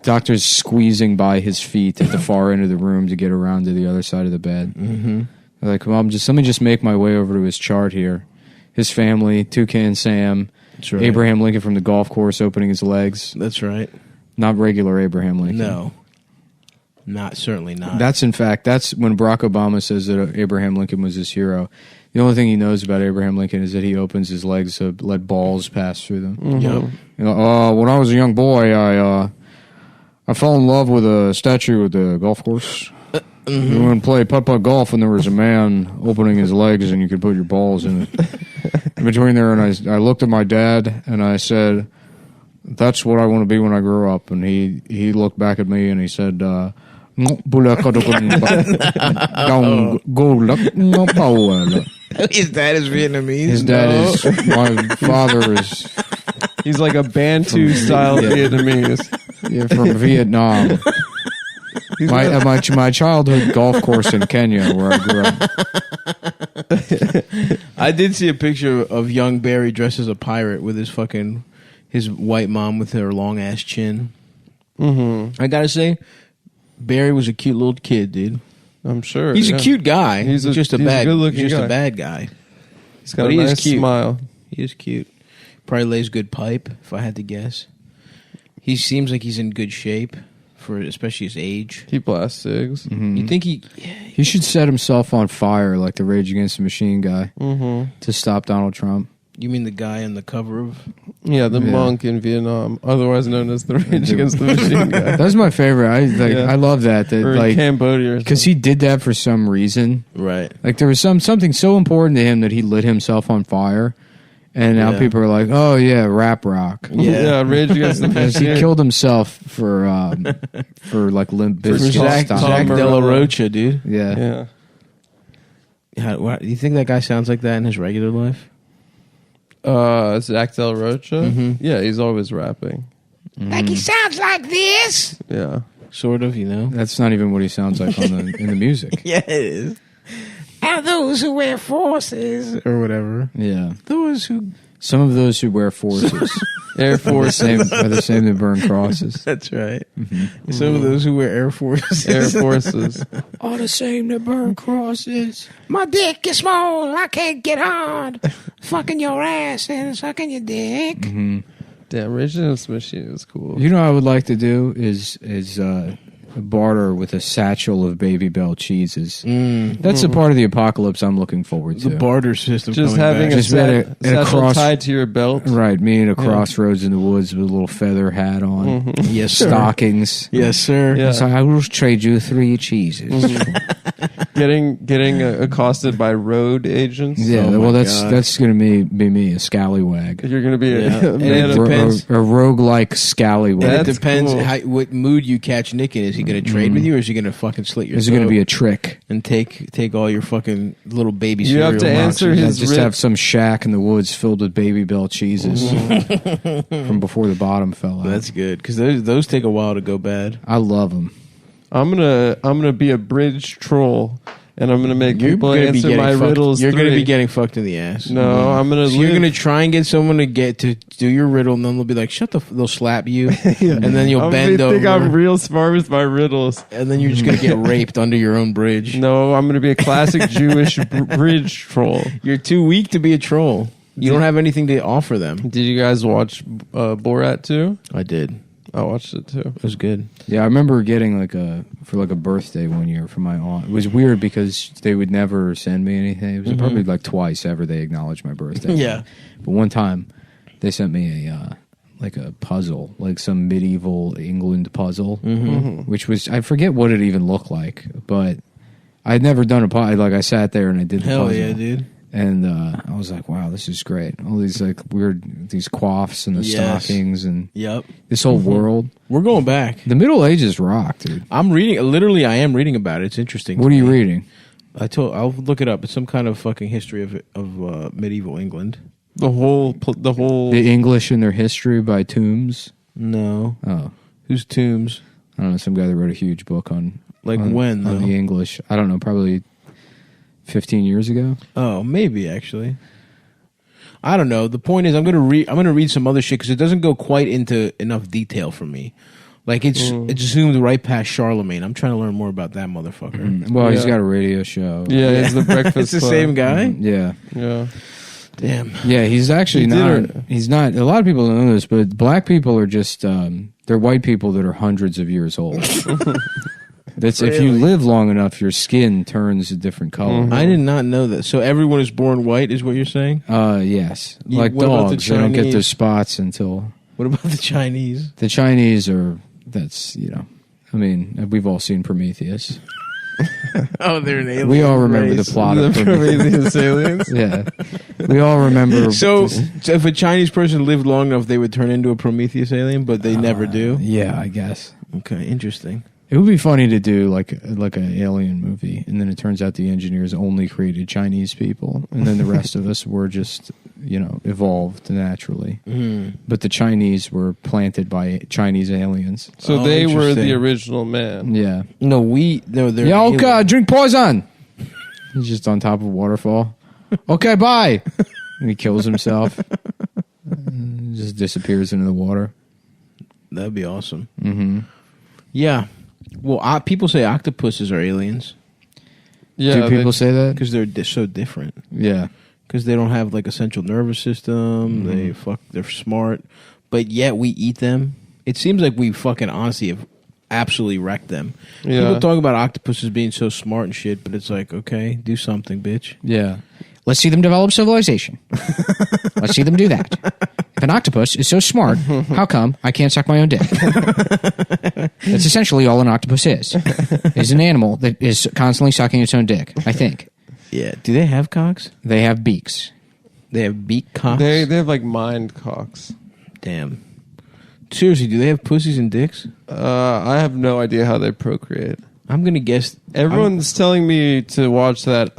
[SPEAKER 6] doctor's squeezing by his feet at the far end of the room to get around to the other side of the bed. Mm-hmm. They're like, Mom, let me just make my way over to his chart here. His family, Toucan Sam,
[SPEAKER 2] That's right.
[SPEAKER 6] Abraham Lincoln from the golf course opening his legs.
[SPEAKER 2] That's right.
[SPEAKER 6] Not regular Abraham Lincoln.
[SPEAKER 2] No. Certainly not.
[SPEAKER 6] That's when Barack Obama says that Abraham Lincoln was his hero. The only thing he knows about Abraham Lincoln is that he opens his legs to let balls pass through them.
[SPEAKER 2] Yep.
[SPEAKER 6] You know, when I was a young boy, I fell in love with a statue at the golf course. We went and played putt-putt golf, and there was a man opening his legs, and you could put your balls in it. In between there, and I looked at my dad, and I said, "That's what I want to be when I grow up." And he looked back at me, and he said,
[SPEAKER 2] His dad is Vietnamese.
[SPEAKER 6] His dad is, my father is
[SPEAKER 3] He's like a Bantu style Vietnamese.
[SPEAKER 6] from Vietnam. My childhood golf course in Kenya, where I grew up.
[SPEAKER 2] I did see a picture of young Barry dressed as a pirate with his white mom with her long ass chin.
[SPEAKER 3] Mm-hmm.
[SPEAKER 2] I gotta say, Barry was a cute little kid, dude.
[SPEAKER 3] I'm sure.
[SPEAKER 2] He's a cute guy. He's just a
[SPEAKER 3] good-looking guy.
[SPEAKER 2] a bad guy.
[SPEAKER 3] He's got
[SPEAKER 2] But
[SPEAKER 3] a
[SPEAKER 2] he is
[SPEAKER 3] nice
[SPEAKER 2] cute.
[SPEAKER 3] smile.
[SPEAKER 2] He is cute. Probably lays good pipe, if I had to guess. He seems like he's in good shape for especially his age.
[SPEAKER 3] He blasts cigs.
[SPEAKER 8] Mm-hmm.
[SPEAKER 2] You think
[SPEAKER 8] He should set himself on fire like the Rage Against the Machine guy
[SPEAKER 3] Mm-hmm.
[SPEAKER 8] to stop Donald Trump.
[SPEAKER 2] You mean the guy on the cover of?
[SPEAKER 3] Yeah, the
[SPEAKER 8] Yeah.
[SPEAKER 3] monk in Vietnam, otherwise known as the Rage Against the Machine guy.
[SPEAKER 8] That's my favorite.
[SPEAKER 3] Yeah.
[SPEAKER 8] I love that.
[SPEAKER 3] Or in Cambodia,
[SPEAKER 8] because he did that for some reason.
[SPEAKER 2] Right.
[SPEAKER 8] Like there was something so important to him that he lit himself on fire, and now
[SPEAKER 2] Yeah.
[SPEAKER 8] people are like, "Oh yeah, rap rock."
[SPEAKER 3] Yeah, Rage Against the
[SPEAKER 8] Because he
[SPEAKER 3] Machine.
[SPEAKER 8] killed himself for like Limp
[SPEAKER 2] For
[SPEAKER 8] Bizkit
[SPEAKER 2] Zach
[SPEAKER 8] style.
[SPEAKER 2] De La Rocha, dude.
[SPEAKER 8] Yeah.
[SPEAKER 3] Yeah.
[SPEAKER 2] Do you think that guy sounds like that in his regular life?
[SPEAKER 3] Zach Del Rocha?
[SPEAKER 2] Mhm.
[SPEAKER 3] Yeah, he's always rapping.
[SPEAKER 4] Like he sounds like this.
[SPEAKER 3] Yeah.
[SPEAKER 2] Sort of, you know.
[SPEAKER 8] That's not even what he sounds like in the music.
[SPEAKER 2] Yeah, it is.
[SPEAKER 4] And those who wear forces.
[SPEAKER 2] Or whatever.
[SPEAKER 8] Yeah.
[SPEAKER 2] Those who.
[SPEAKER 8] Some of those who wear forces
[SPEAKER 3] Air Force.
[SPEAKER 8] are the same that burn crosses.
[SPEAKER 2] That's right. Some of those who wear Air Forces.
[SPEAKER 3] Air Forces.
[SPEAKER 8] Are the same that burn crosses.
[SPEAKER 4] My dick is small. I can't get hard. Fucking your ass and sucking your dick.
[SPEAKER 3] Damn, Rage Against the Machine is cool.
[SPEAKER 8] You know what I would like to do is barter with a satchel of Baby Bell cheeses. That's the part of the apocalypse I'm looking forward to.
[SPEAKER 2] The barter system.
[SPEAKER 3] Just
[SPEAKER 2] coming
[SPEAKER 3] having
[SPEAKER 2] back.
[SPEAKER 3] a,
[SPEAKER 8] Just at a
[SPEAKER 3] satchel
[SPEAKER 8] cross-
[SPEAKER 3] tied to your belt.
[SPEAKER 8] Right, me at a crossroads in the woods with a little feather hat on,
[SPEAKER 2] Yes, sir.
[SPEAKER 8] stockings.
[SPEAKER 2] Yes, sir.
[SPEAKER 3] Yeah.
[SPEAKER 8] So I will trade you 3 cheeses.
[SPEAKER 3] Getting accosted by road agents.
[SPEAKER 8] Yeah,
[SPEAKER 2] Oh
[SPEAKER 8] well,
[SPEAKER 2] my
[SPEAKER 8] that's
[SPEAKER 2] God.
[SPEAKER 8] going to be me, a scallywag.
[SPEAKER 3] You're going to be
[SPEAKER 2] Yeah.
[SPEAKER 3] a
[SPEAKER 2] And
[SPEAKER 3] man
[SPEAKER 2] it
[SPEAKER 3] of
[SPEAKER 2] depends.
[SPEAKER 8] A roguelike scallywag.
[SPEAKER 2] And it
[SPEAKER 3] That's
[SPEAKER 2] depends
[SPEAKER 3] cool.
[SPEAKER 2] what mood you catch Nick in. Is he going to trade with you, or is he going to fucking slit your
[SPEAKER 8] This is going to
[SPEAKER 2] throat
[SPEAKER 8] be a trick.
[SPEAKER 2] and take all your fucking little baby
[SPEAKER 3] You
[SPEAKER 2] cereal
[SPEAKER 3] have to answer
[SPEAKER 2] boxes?
[SPEAKER 8] I
[SPEAKER 3] his
[SPEAKER 8] just
[SPEAKER 3] writ-
[SPEAKER 8] have some shack in the woods filled with Baby Bell cheeses from before the bottom fell out.
[SPEAKER 2] That's good because those take a while to go bad.
[SPEAKER 8] I love them.
[SPEAKER 3] I'm gonna be a bridge troll, and I'm gonna make people
[SPEAKER 2] gonna be
[SPEAKER 3] answer
[SPEAKER 2] getting
[SPEAKER 3] my
[SPEAKER 2] fucked.
[SPEAKER 3] riddles.
[SPEAKER 2] You're going to be
[SPEAKER 3] 3.
[SPEAKER 2] getting fucked in the ass.
[SPEAKER 3] No, I'm gonna.
[SPEAKER 2] So you're going to try and get someone to do your riddle, and then they'll be like, "Shut the." They'll slap you, and then you'll bend over,
[SPEAKER 3] think I'm real smart with my riddles.
[SPEAKER 2] and then you're just going to get raped under your own bridge.
[SPEAKER 3] No, I'm gonna be a classic Jewish bridge troll.
[SPEAKER 2] You're too weak to be a troll. You don't have anything to offer them.
[SPEAKER 3] Did you guys watch Borat 2?
[SPEAKER 2] I did.
[SPEAKER 3] I watched it too.
[SPEAKER 2] It was good.
[SPEAKER 8] Yeah, I remember getting for a birthday one year from my aunt. It was weird because they would never send me anything. It was probably like twice ever they acknowledged my birthday.
[SPEAKER 2] Yeah.
[SPEAKER 8] But one time they sent me a puzzle, like some medieval England puzzle, which was, I forget what it even looked like, but I'd never done a puzzle. Like I sat there and I did the
[SPEAKER 2] Hell
[SPEAKER 8] puzzle.
[SPEAKER 2] yeah, dude.
[SPEAKER 8] And I was like, wow, this is great. All these these coifs and the
[SPEAKER 2] Yes.
[SPEAKER 8] stockings and
[SPEAKER 2] Yep.
[SPEAKER 8] this whole world.
[SPEAKER 2] We're going back.
[SPEAKER 8] The Middle Ages rock, dude.
[SPEAKER 2] I'm reading. Literally, I am reading about it. It's interesting.
[SPEAKER 8] What
[SPEAKER 2] to
[SPEAKER 8] are you
[SPEAKER 2] me.
[SPEAKER 8] reading?
[SPEAKER 2] I'll look it up. It's some kind of fucking history of medieval England.
[SPEAKER 3] The whole.
[SPEAKER 8] The English and Their History by Toombs.
[SPEAKER 2] No.
[SPEAKER 8] Oh,
[SPEAKER 2] Who's Tombs?
[SPEAKER 8] I don't know. Some guy that wrote a huge book on
[SPEAKER 2] When, though?
[SPEAKER 8] the English. I don't know. Probably 15 years ago.
[SPEAKER 2] Oh, maybe actually. I don't know. The point is, I'm gonna read some other shit because it doesn't go quite into enough detail for me. Like it's zoomed right past Charlemagne. I'm trying to learn more about that motherfucker.
[SPEAKER 8] Well, he's
[SPEAKER 3] Yeah.
[SPEAKER 8] got a radio show.
[SPEAKER 3] Yeah, it's the Breakfast
[SPEAKER 2] It's the
[SPEAKER 3] Club.
[SPEAKER 2] same guy.
[SPEAKER 8] Yeah.
[SPEAKER 3] Yeah.
[SPEAKER 2] Damn.
[SPEAKER 8] Yeah, he's actually
[SPEAKER 3] He did
[SPEAKER 8] not.
[SPEAKER 3] it.
[SPEAKER 8] He's not. A lot of people don't know this, but black people are just. They're white people that are hundreds of years old. That's if you live long enough, your skin turns a different color.
[SPEAKER 2] I did not know that. So everyone is born white, is what you're saying?
[SPEAKER 8] Yes, like
[SPEAKER 2] what about the
[SPEAKER 8] dogs, they don't get their
[SPEAKER 2] Chinese?
[SPEAKER 8] spots until
[SPEAKER 2] What about the Chinese?
[SPEAKER 8] the Chinese are. That's I mean, we've all seen Prometheus.
[SPEAKER 2] Oh, they're an alien.
[SPEAKER 8] We all remember the plot
[SPEAKER 3] The
[SPEAKER 8] of Prometheus.
[SPEAKER 3] Prometheus aliens.
[SPEAKER 8] Yeah, we all remember.
[SPEAKER 2] So if a Chinese person lived long enough, they would turn into a Prometheus alien, but they never do.
[SPEAKER 8] Yeah, I guess.
[SPEAKER 2] Okay, interesting.
[SPEAKER 8] It would be funny to do like an alien movie, and then it turns out the engineers only created Chinese people, and then the rest of us were just evolved naturally. But the Chinese were planted by Chinese aliens.
[SPEAKER 3] So
[SPEAKER 2] Oh,
[SPEAKER 3] they were the
[SPEAKER 2] interesting.
[SPEAKER 3] original man.
[SPEAKER 8] Yeah.
[SPEAKER 2] No, they're
[SPEAKER 8] Yeah. Okay. Drink poison. He's just on top of a waterfall. Okay, bye. And he kills himself. Just disappears into the water.
[SPEAKER 2] That'd be awesome. Mm-hmm. Yeah. Well, people say octopuses are aliens.
[SPEAKER 3] Yeah,
[SPEAKER 8] do people say that?
[SPEAKER 2] Because they're so different.
[SPEAKER 8] Yeah.
[SPEAKER 2] Because they don't have like a central nervous system. They're smart, but yet we eat them. It seems like we fucking honestly have absolutely wrecked them.
[SPEAKER 3] Yeah.
[SPEAKER 2] People talk about octopuses being so smart and shit, but it's like, okay, do something, bitch.
[SPEAKER 8] Yeah. Let's see them develop civilization. Let's see them do that. If an octopus is so smart, how come I can't suck my own dick? That's essentially all an octopus is an animal that is constantly sucking its own dick, I think.
[SPEAKER 2] Yeah. Do they have cocks?
[SPEAKER 8] They have beaks.
[SPEAKER 2] They have beak cocks?
[SPEAKER 3] They have like mind cocks.
[SPEAKER 2] Damn. Seriously, do they have pussies and dicks?
[SPEAKER 3] I have no idea how they procreate.
[SPEAKER 2] I'm going to guess.
[SPEAKER 3] Everyone's telling me to watch that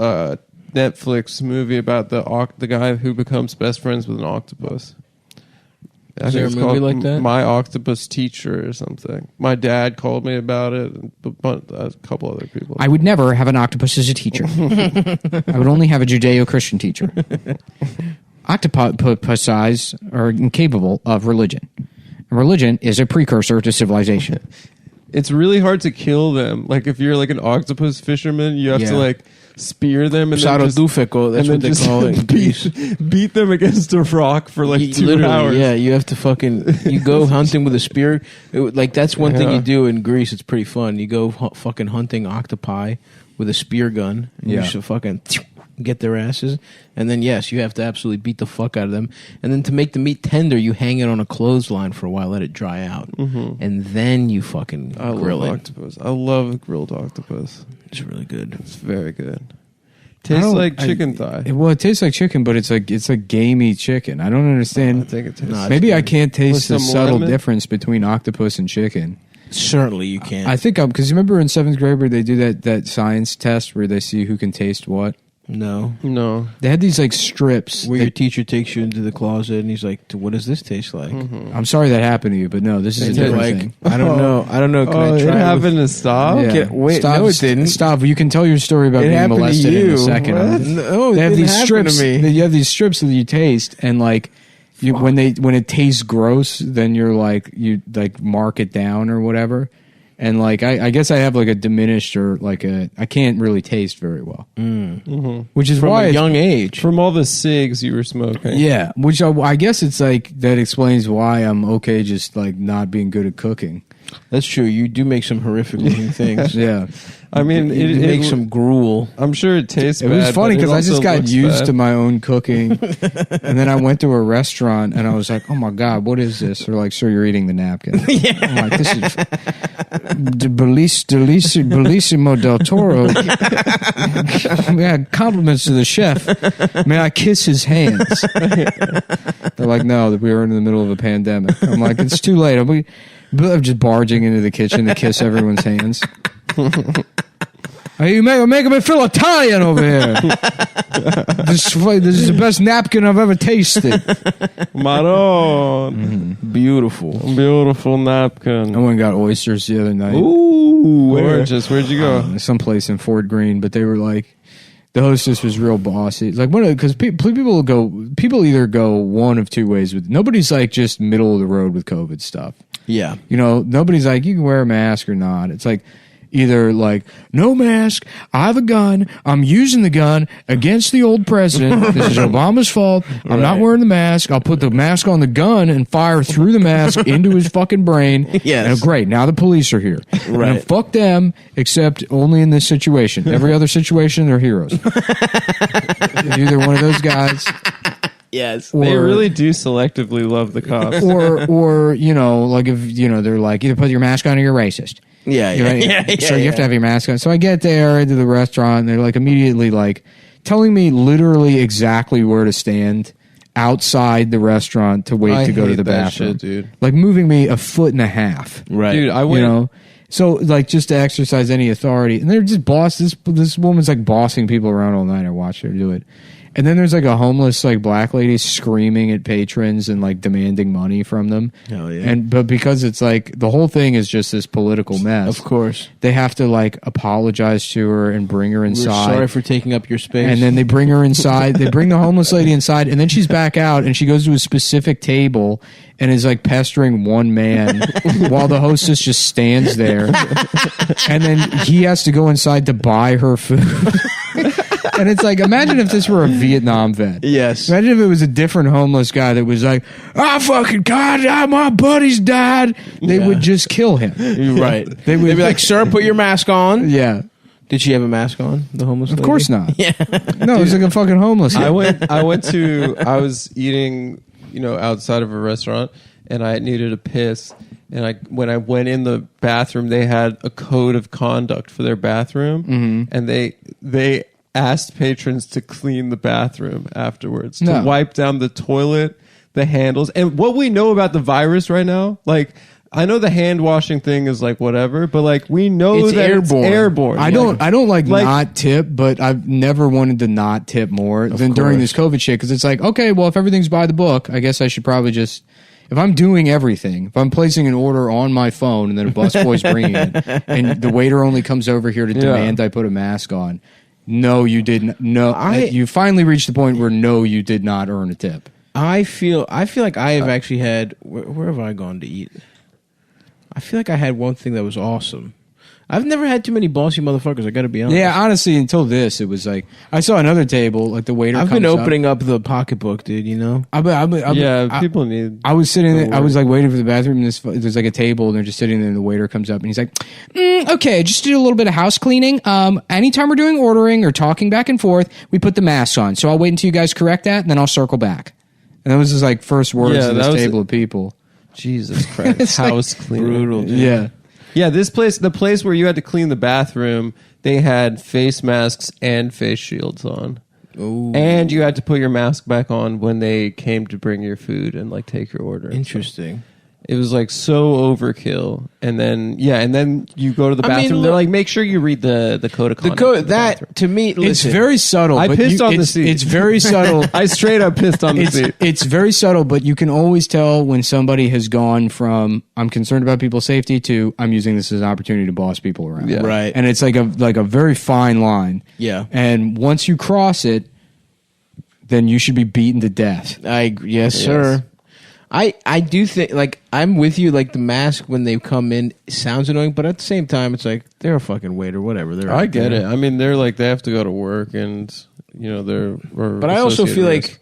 [SPEAKER 3] Netflix movie about the guy who becomes best friends with an octopus.
[SPEAKER 2] Is there a movie like that?
[SPEAKER 3] My Octopus Teacher or something. My dad called me about it, but a couple other people.
[SPEAKER 8] I would never have an octopus as a teacher. I would only have a Judeo-Christian teacher. Octopuses are incapable of religion. Religion is a precursor to civilization.
[SPEAKER 3] It's really hard to kill them. Like if you're like an octopus fisherman, you have to like spear them and then just,
[SPEAKER 2] that's what they call it.
[SPEAKER 3] beat them against a rock for like 2 hours.
[SPEAKER 2] Yeah, you have to you go hunting with a spear. That's one thing you do in Greece. It's pretty fun. You go fucking hunting octopi with a spear gun. And you should fucking get their asses. And then, yes, you have to absolutely beat the fuck out of them. And then to make the meat tender, you hang it on a clothesline for a while, let it dry out. Mm-hmm. And then you fucking grill it.
[SPEAKER 3] Octopus. I love grilled octopus.
[SPEAKER 2] It's really good.
[SPEAKER 3] It's very good. Tastes like chicken thigh.
[SPEAKER 8] Well, it tastes like chicken, but it's like gamey chicken. I don't understand.
[SPEAKER 3] I think it tastes.
[SPEAKER 8] Maybe I can't taste the subtle
[SPEAKER 3] lemon?
[SPEAKER 8] difference between octopus and chicken.
[SPEAKER 2] Certainly you can.
[SPEAKER 8] I think because you remember in 7th grade where they do that science test where they see who can taste what.
[SPEAKER 2] No.
[SPEAKER 8] They had these like strips
[SPEAKER 2] where your teacher takes you into the closet and he's like, "What does this taste like?"
[SPEAKER 8] Mm-hmm. I'm sorry that happened to you, but no, this is a different thing.
[SPEAKER 2] I don't know. Can I try
[SPEAKER 3] it happened to Stav?
[SPEAKER 8] Yeah.
[SPEAKER 2] Wait,
[SPEAKER 8] Stav,
[SPEAKER 2] no, it didn't.
[SPEAKER 8] Stav, you can tell your story about being molested in a second.
[SPEAKER 2] No,
[SPEAKER 8] they have
[SPEAKER 2] it didn't
[SPEAKER 8] these
[SPEAKER 2] happen
[SPEAKER 8] strips.
[SPEAKER 2] to me.
[SPEAKER 8] You have these strips that you taste, and like when it tastes gross, then you're like you like mark it down or whatever. And like I guess I have like a diminished or like I can't really taste very well, which is
[SPEAKER 2] from
[SPEAKER 8] why
[SPEAKER 2] a young age.
[SPEAKER 3] From all the cigs you were smoking.
[SPEAKER 8] Yeah, which I guess it's like that explains why I'm okay just like not being good at cooking.
[SPEAKER 2] That's true. You do make some horrific looking things.
[SPEAKER 8] Yeah.
[SPEAKER 3] I mean,
[SPEAKER 2] it makes some gruel.
[SPEAKER 3] I'm sure it tastes bad.
[SPEAKER 8] It was funny because I just got used
[SPEAKER 3] bad.
[SPEAKER 8] to my own cooking. And then I went to a restaurant and I was like, oh my God, what is this? They're like, sir, you're eating the napkin. Yeah. I'm like, this is Bellissimo del Toro. Yeah, compliments to the chef. May I kiss his hands? They're like, no, we were in the middle of a pandemic. I'm like, it's too late. I'm just barging into the kitchen to kiss everyone's hands. You're making me feel Italian over here. This is the best napkin I've ever tasted.
[SPEAKER 3] Maron. Beautiful napkin.
[SPEAKER 8] I went and got oysters the other night.
[SPEAKER 3] Ooh, gorgeous. Where'd you go?
[SPEAKER 8] Someplace in Fort Greene, but they were like, the hostess was real bossy. It's like because people either go one of two ways with. Nobody's like just middle of the road with COVID stuff.
[SPEAKER 2] Yeah,
[SPEAKER 8] nobody's like you can wear a mask or not. It's like either like no mask, I have a gun, I'm using the gun against the old president. This is Obama's fault. I'm not wearing the mask. I'll put the mask on the gun and fire through the mask into his fucking brain.
[SPEAKER 2] Yes.
[SPEAKER 8] And great. Now the police are here.
[SPEAKER 2] Right.
[SPEAKER 8] And fuck them, except only in this situation. Every other situation, they're heroes. You're either one of those guys.
[SPEAKER 2] Yes,
[SPEAKER 3] they really do selectively love the cops.
[SPEAKER 8] Or like if they're like either put your mask on or you're racist.
[SPEAKER 2] Yeah.
[SPEAKER 8] So you have to have your mask on. So I get there into the restaurant and they're like immediately like telling me literally exactly where to stand outside the restaurant to wait to go to the bathroom.
[SPEAKER 3] Shit, dude.
[SPEAKER 8] Like moving me a foot and a half.
[SPEAKER 2] Right.
[SPEAKER 3] Dude, I went
[SPEAKER 8] so like just to exercise any authority. And they're just this woman's like bossing people around all night. I watched her do it. And then there's like a homeless like black lady screaming at patrons and like demanding money from them.
[SPEAKER 2] Hell yeah.
[SPEAKER 8] But because it's like the whole thing is just this political mess.
[SPEAKER 2] Of course.
[SPEAKER 8] They have to like apologize to her and bring her inside.
[SPEAKER 2] We're sorry for taking up your space.
[SPEAKER 8] And then they bring her inside. They bring the homeless lady inside, and then she's back out, and she goes to a specific table and is like pestering one man while the hostess just stands there. And then he has to go inside to buy her food. And it's like, imagine if this were a Vietnam vet.
[SPEAKER 2] Yes.
[SPEAKER 8] Imagine if it was a different homeless guy that was like, God, my buddy's died. They would just kill him.
[SPEAKER 2] You're right. They'd be like, sir, put your mask on.
[SPEAKER 8] Yeah.
[SPEAKER 2] Did she have a mask on, the homeless lady?
[SPEAKER 8] Of course not.
[SPEAKER 2] Yeah.
[SPEAKER 8] No, it was like a fucking homeless guy.
[SPEAKER 3] I was eating, outside of a restaurant, and I needed a piss. And when I went in the bathroom, they had a code of conduct for their bathroom, and they asked patrons to clean the bathroom afterwards, to wipe down the toilet, the handles. And what we know about the virus right now, like, I know the hand washing thing is like whatever, but like we know that it's airborne.
[SPEAKER 8] I don't like not tip, but I've never wanted to not tip more than during this COVID shit, because it's like, okay, well, if everything's by the book, I guess I should probably just, if I'm doing everything, if I'm placing an order on my phone and then a busboy's bringing it, and the waiter only comes over here to demand I put a mask on, no, you didn't. No, you finally reached the point where no, you did not earn a tip.
[SPEAKER 2] I feel like I have actually had. Where have I gone to eat? I feel like I had one thing that was awesome. I've never had too many bossy motherfuckers. I got to be honest.
[SPEAKER 8] Yeah, honestly, until this, it was like I saw another table, like the waiter.
[SPEAKER 2] I've been opening up the pocketbook, dude.
[SPEAKER 3] People need.
[SPEAKER 8] I was sitting there. I was like waiting for the bathroom. And there's like a table, and they're just sitting there. And the waiter comes up, and he's like, "Okay, just do a little bit of house cleaning. Anytime we're doing ordering or talking back and forth, we put the masks on. So I'll wait until you guys correct that, and then I'll circle back." And that was his like first words to this table of people.
[SPEAKER 3] Jesus Christ, house cleaning,
[SPEAKER 2] brutal. Dude.
[SPEAKER 8] Yeah.
[SPEAKER 3] Yeah, the place where you had to clean the bathroom, they had face masks and face shields on.
[SPEAKER 2] Ooh.
[SPEAKER 3] And you had to put your mask back on when they came to bring your food and like take your order.
[SPEAKER 2] Interesting.
[SPEAKER 3] It was like so overkill. And then you go to the bathroom. They're like, make sure you read the code of conduct.
[SPEAKER 2] The code that to me, listen,
[SPEAKER 8] it's very subtle.
[SPEAKER 3] I pissed on the seat.
[SPEAKER 8] It's very subtle.
[SPEAKER 3] I straight up pissed on the seat.
[SPEAKER 8] It's very subtle, but you can always tell when somebody has gone from I'm concerned about people's safety to I'm using this as an opportunity to boss people around.
[SPEAKER 3] Yeah.
[SPEAKER 2] Right.
[SPEAKER 8] And it's like a very fine line.
[SPEAKER 2] Yeah.
[SPEAKER 8] And once you cross it, then you should be beaten to death.
[SPEAKER 2] Yes, sir. I do think, like, I'm with you, like, the mask when they come in sounds annoying, but at the same time, it's like, they're a fucking waiter, whatever.
[SPEAKER 3] I get it. I mean, they're like, they have to go to work and, they're...
[SPEAKER 2] But I also feel like...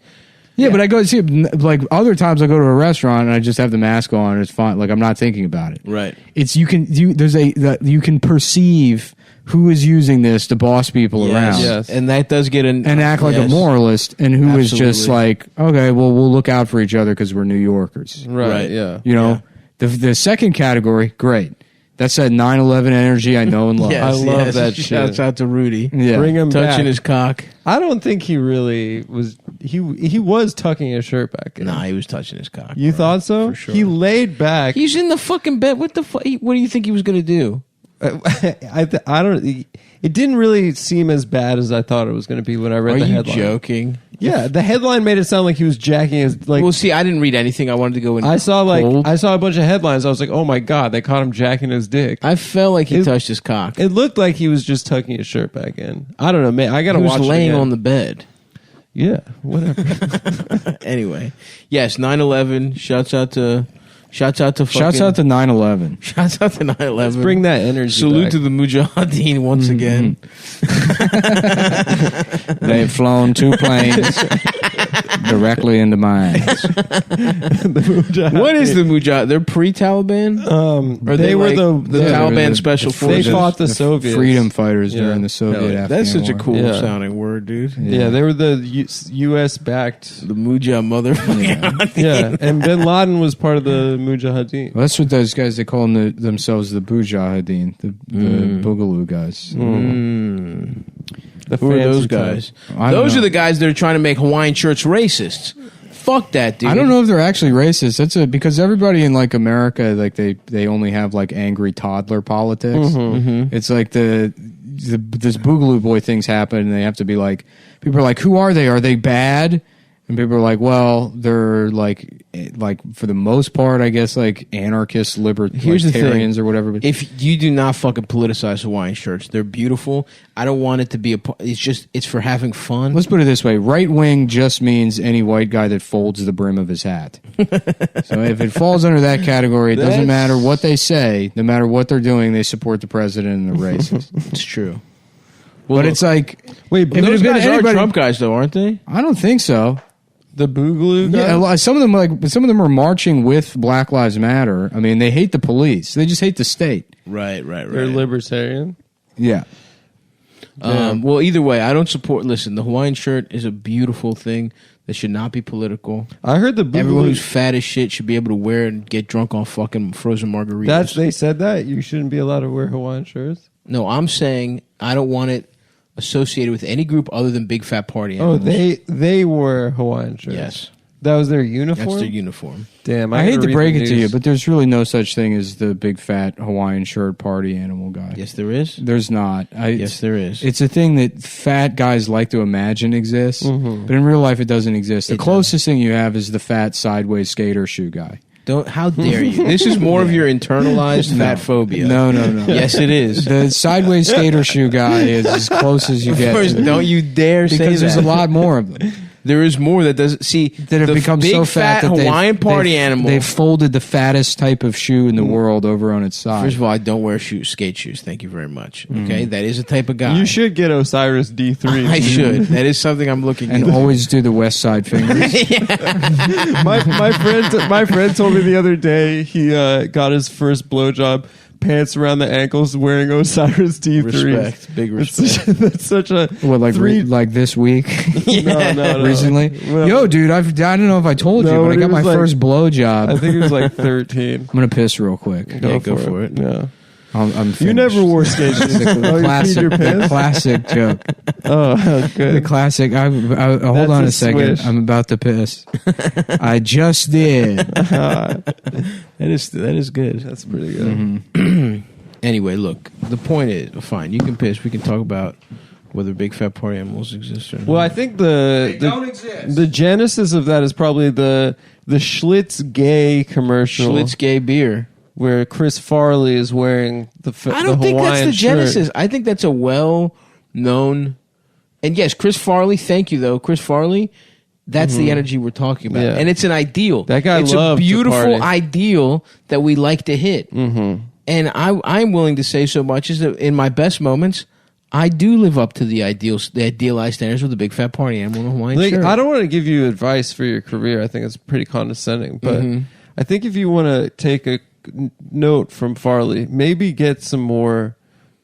[SPEAKER 8] Yeah, but I go see, like, other times I go to a restaurant and I just have the mask on and it's fine. Like, I'm not thinking about it.
[SPEAKER 2] Right.
[SPEAKER 8] It's, you can perceive who is using this to boss people around.
[SPEAKER 3] Yes.
[SPEAKER 2] And that does get
[SPEAKER 8] and act like a moralist, and who is just like, okay, well, we'll look out for each other because we're New Yorkers.
[SPEAKER 3] Right, yeah.
[SPEAKER 8] The second category, great. That's that 9/11 energy I know and love.
[SPEAKER 3] I love that shit.
[SPEAKER 2] Shouts out to Rudy.
[SPEAKER 8] Yeah.
[SPEAKER 3] Bring him
[SPEAKER 2] touching
[SPEAKER 3] back.
[SPEAKER 2] his cock.
[SPEAKER 3] I don't think he really was. He was tucking his shirt back in.
[SPEAKER 2] Nah, he was touching his cock.
[SPEAKER 3] You thought so?
[SPEAKER 2] For sure.
[SPEAKER 3] He laid back.
[SPEAKER 2] He's in the fucking bed. What the fuck? What do you think he was going to do?
[SPEAKER 3] I don't. It didn't really seem as bad as I thought it was going to be when I read the headline.
[SPEAKER 2] Are you joking?
[SPEAKER 3] Yeah, the headline made it sound like he was jacking his like.
[SPEAKER 2] Well, see, I didn't read anything. I wanted to go in.
[SPEAKER 3] I saw
[SPEAKER 2] cold.
[SPEAKER 3] a bunch of headlines. I was like, oh my god, they caught him jacking his dick.
[SPEAKER 2] I felt like he touched his cock.
[SPEAKER 3] It looked like he was just tucking his shirt back in. I don't know, man. I gotta watch.
[SPEAKER 2] He was
[SPEAKER 3] it
[SPEAKER 2] laying
[SPEAKER 3] again.
[SPEAKER 2] on the bed.
[SPEAKER 3] Yeah, whatever.
[SPEAKER 2] Anyway, yes, 9/11. Shouts out to
[SPEAKER 8] 9/11.
[SPEAKER 2] Shouts out to 9/11.
[SPEAKER 3] Let's bring that energy.
[SPEAKER 2] Salute
[SPEAKER 3] back.
[SPEAKER 2] to the Mujahideen once again.
[SPEAKER 8] They've flown 2 planes directly into my ass.
[SPEAKER 2] What is the Mujahideen? They're pre-Taliban? Or
[SPEAKER 3] they were
[SPEAKER 2] like
[SPEAKER 3] the
[SPEAKER 2] Taliban special
[SPEAKER 3] They
[SPEAKER 2] forces?
[SPEAKER 3] fought the Soviets.
[SPEAKER 8] Freedom fighters during the Soviet Afghan
[SPEAKER 2] That's such a
[SPEAKER 8] War.
[SPEAKER 2] cool sounding word, dude.
[SPEAKER 3] Yeah, they were the U.S. backed.
[SPEAKER 2] The Mujah motherfucker.
[SPEAKER 3] Yeah, and Bin Laden was part of the Mujahideen.
[SPEAKER 8] Well, that's what those guys, they call themselves the Mujahideen, the Boogaloo guys.
[SPEAKER 2] Who are those guys? Those are the guys that are trying to make Hawaiian shirts racist. Fuck that, dude.
[SPEAKER 8] I don't know if they're actually racist. That's because everybody in like America, like they only have like angry toddler politics. It's like this Boogaloo Boy things happen, and they have to be like, people are like, who are they? Are they bad? And people are like, well, they're like for the most part, I guess, like anarchists, libertarians or whatever.
[SPEAKER 2] If you do not fucking politicize Hawaiian shirts, they're beautiful. I don't want it to be it's for having fun.
[SPEAKER 8] Let's put it this way. Right wing just means any white guy that folds the brim of his hat. So if it falls under that category, it doesn't matter what they say. No matter what they're doing, they support the president and the racists.
[SPEAKER 2] It's true.
[SPEAKER 8] Well, but it's like...
[SPEAKER 2] Wait, but those guys are Trump guys, though, aren't they?
[SPEAKER 8] I don't think so.
[SPEAKER 3] The Boogaloo guys?
[SPEAKER 8] Yeah, some of them are marching with Black Lives Matter. I mean, they hate the police. They just hate the state.
[SPEAKER 2] Right.
[SPEAKER 3] They're libertarian?
[SPEAKER 8] Yeah.
[SPEAKER 2] Well, either way, I don't support... Listen, the Hawaiian shirt is a beautiful thing that should not be political.
[SPEAKER 3] I heard the Boogaloo...
[SPEAKER 2] Everyone who's fat as shit should be able to wear it and get drunk on fucking frozen margaritas.
[SPEAKER 3] They said that? You shouldn't be allowed to wear Hawaiian shirts?
[SPEAKER 2] No, I'm saying I don't want it associated with any group other than big fat party animals.
[SPEAKER 3] Oh, they wore Hawaiian shirts.
[SPEAKER 2] Yes.
[SPEAKER 3] That was their uniform?
[SPEAKER 2] That's their uniform.
[SPEAKER 3] Damn,
[SPEAKER 8] I hate to break it to you, but there's really no such thing as the big fat Hawaiian shirt party animal guy.
[SPEAKER 2] Yes, there is.
[SPEAKER 8] There's not.
[SPEAKER 2] Yes, there is.
[SPEAKER 8] It's a thing that fat guys like to imagine exists, but in real life it doesn't exist. The closest thing you have is the fat sideways skater shoe guy.
[SPEAKER 2] How dare you? This is more of your internalized fat phobia.
[SPEAKER 8] No.
[SPEAKER 2] Yes, it is.
[SPEAKER 8] The sideways skater shoe guy is as close as you get.
[SPEAKER 2] Don't you dare say that.
[SPEAKER 8] Because there's a lot more of them.
[SPEAKER 2] There is more that doesn't that
[SPEAKER 8] have become
[SPEAKER 2] big
[SPEAKER 8] so fat that
[SPEAKER 2] Hawaiian party animal.
[SPEAKER 8] They've folded the fattest type of shoe in the world over on its side.
[SPEAKER 2] First of all, I don't wear skate shoes. Thank you very much. Okay, that is a type of guy.
[SPEAKER 3] You should get Osiris D3.
[SPEAKER 2] I should. That is something I'm looking
[SPEAKER 8] and
[SPEAKER 2] into.
[SPEAKER 8] Always do the West Side fingers.
[SPEAKER 3] my friend told me the other day he got his first blowjob. Pants around the ankles, wearing Osiris D3.
[SPEAKER 2] Respect, big respect.
[SPEAKER 3] That's such a
[SPEAKER 8] like this week.
[SPEAKER 3] No.
[SPEAKER 8] Recently,
[SPEAKER 3] Well,
[SPEAKER 8] yo, dude, I don't know if I told you, but I got my first blowjob.
[SPEAKER 3] I think it was like 13.
[SPEAKER 8] I'm gonna piss real quick.
[SPEAKER 2] Go for it.
[SPEAKER 3] Yeah.
[SPEAKER 8] I'm
[SPEAKER 3] you never wore skate shoes.
[SPEAKER 8] The classic joke.
[SPEAKER 3] Oh, good.
[SPEAKER 8] The classic. Hold on a second.
[SPEAKER 3] Swish.
[SPEAKER 8] I'm about to piss. I just did.
[SPEAKER 2] That is good.
[SPEAKER 3] That's pretty good.
[SPEAKER 8] Mm-hmm.
[SPEAKER 2] Anyway, look. The point is, fine. You can piss. We can talk about whether big fat party animals exist or not.
[SPEAKER 3] Well, I think the genesis of that is probably the Schlitz Gay commercial.
[SPEAKER 2] Schlitz Gay beer.
[SPEAKER 3] Where Chris Farley is wearing the Hawaiian
[SPEAKER 2] I don't think that's the genesis.
[SPEAKER 3] Shirt.
[SPEAKER 2] I think that's a well-known... And yes, Chris Farley, thank you, though. Chris Farley, that's the energy we're talking about.
[SPEAKER 3] Yeah.
[SPEAKER 2] And it's an ideal.
[SPEAKER 3] That guy
[SPEAKER 2] It's
[SPEAKER 3] loved
[SPEAKER 2] a beautiful
[SPEAKER 3] to party.
[SPEAKER 2] ideal that we like to hit. Mm-hmm. And I'm willing to say so much as that in my best moments, I do live up to the idealized standards with the big fat party animal in a Hawaiian shirt.
[SPEAKER 3] I don't want to give you advice for your career. I think it's pretty condescending. But I think if you want to take a note from Farley, maybe get some more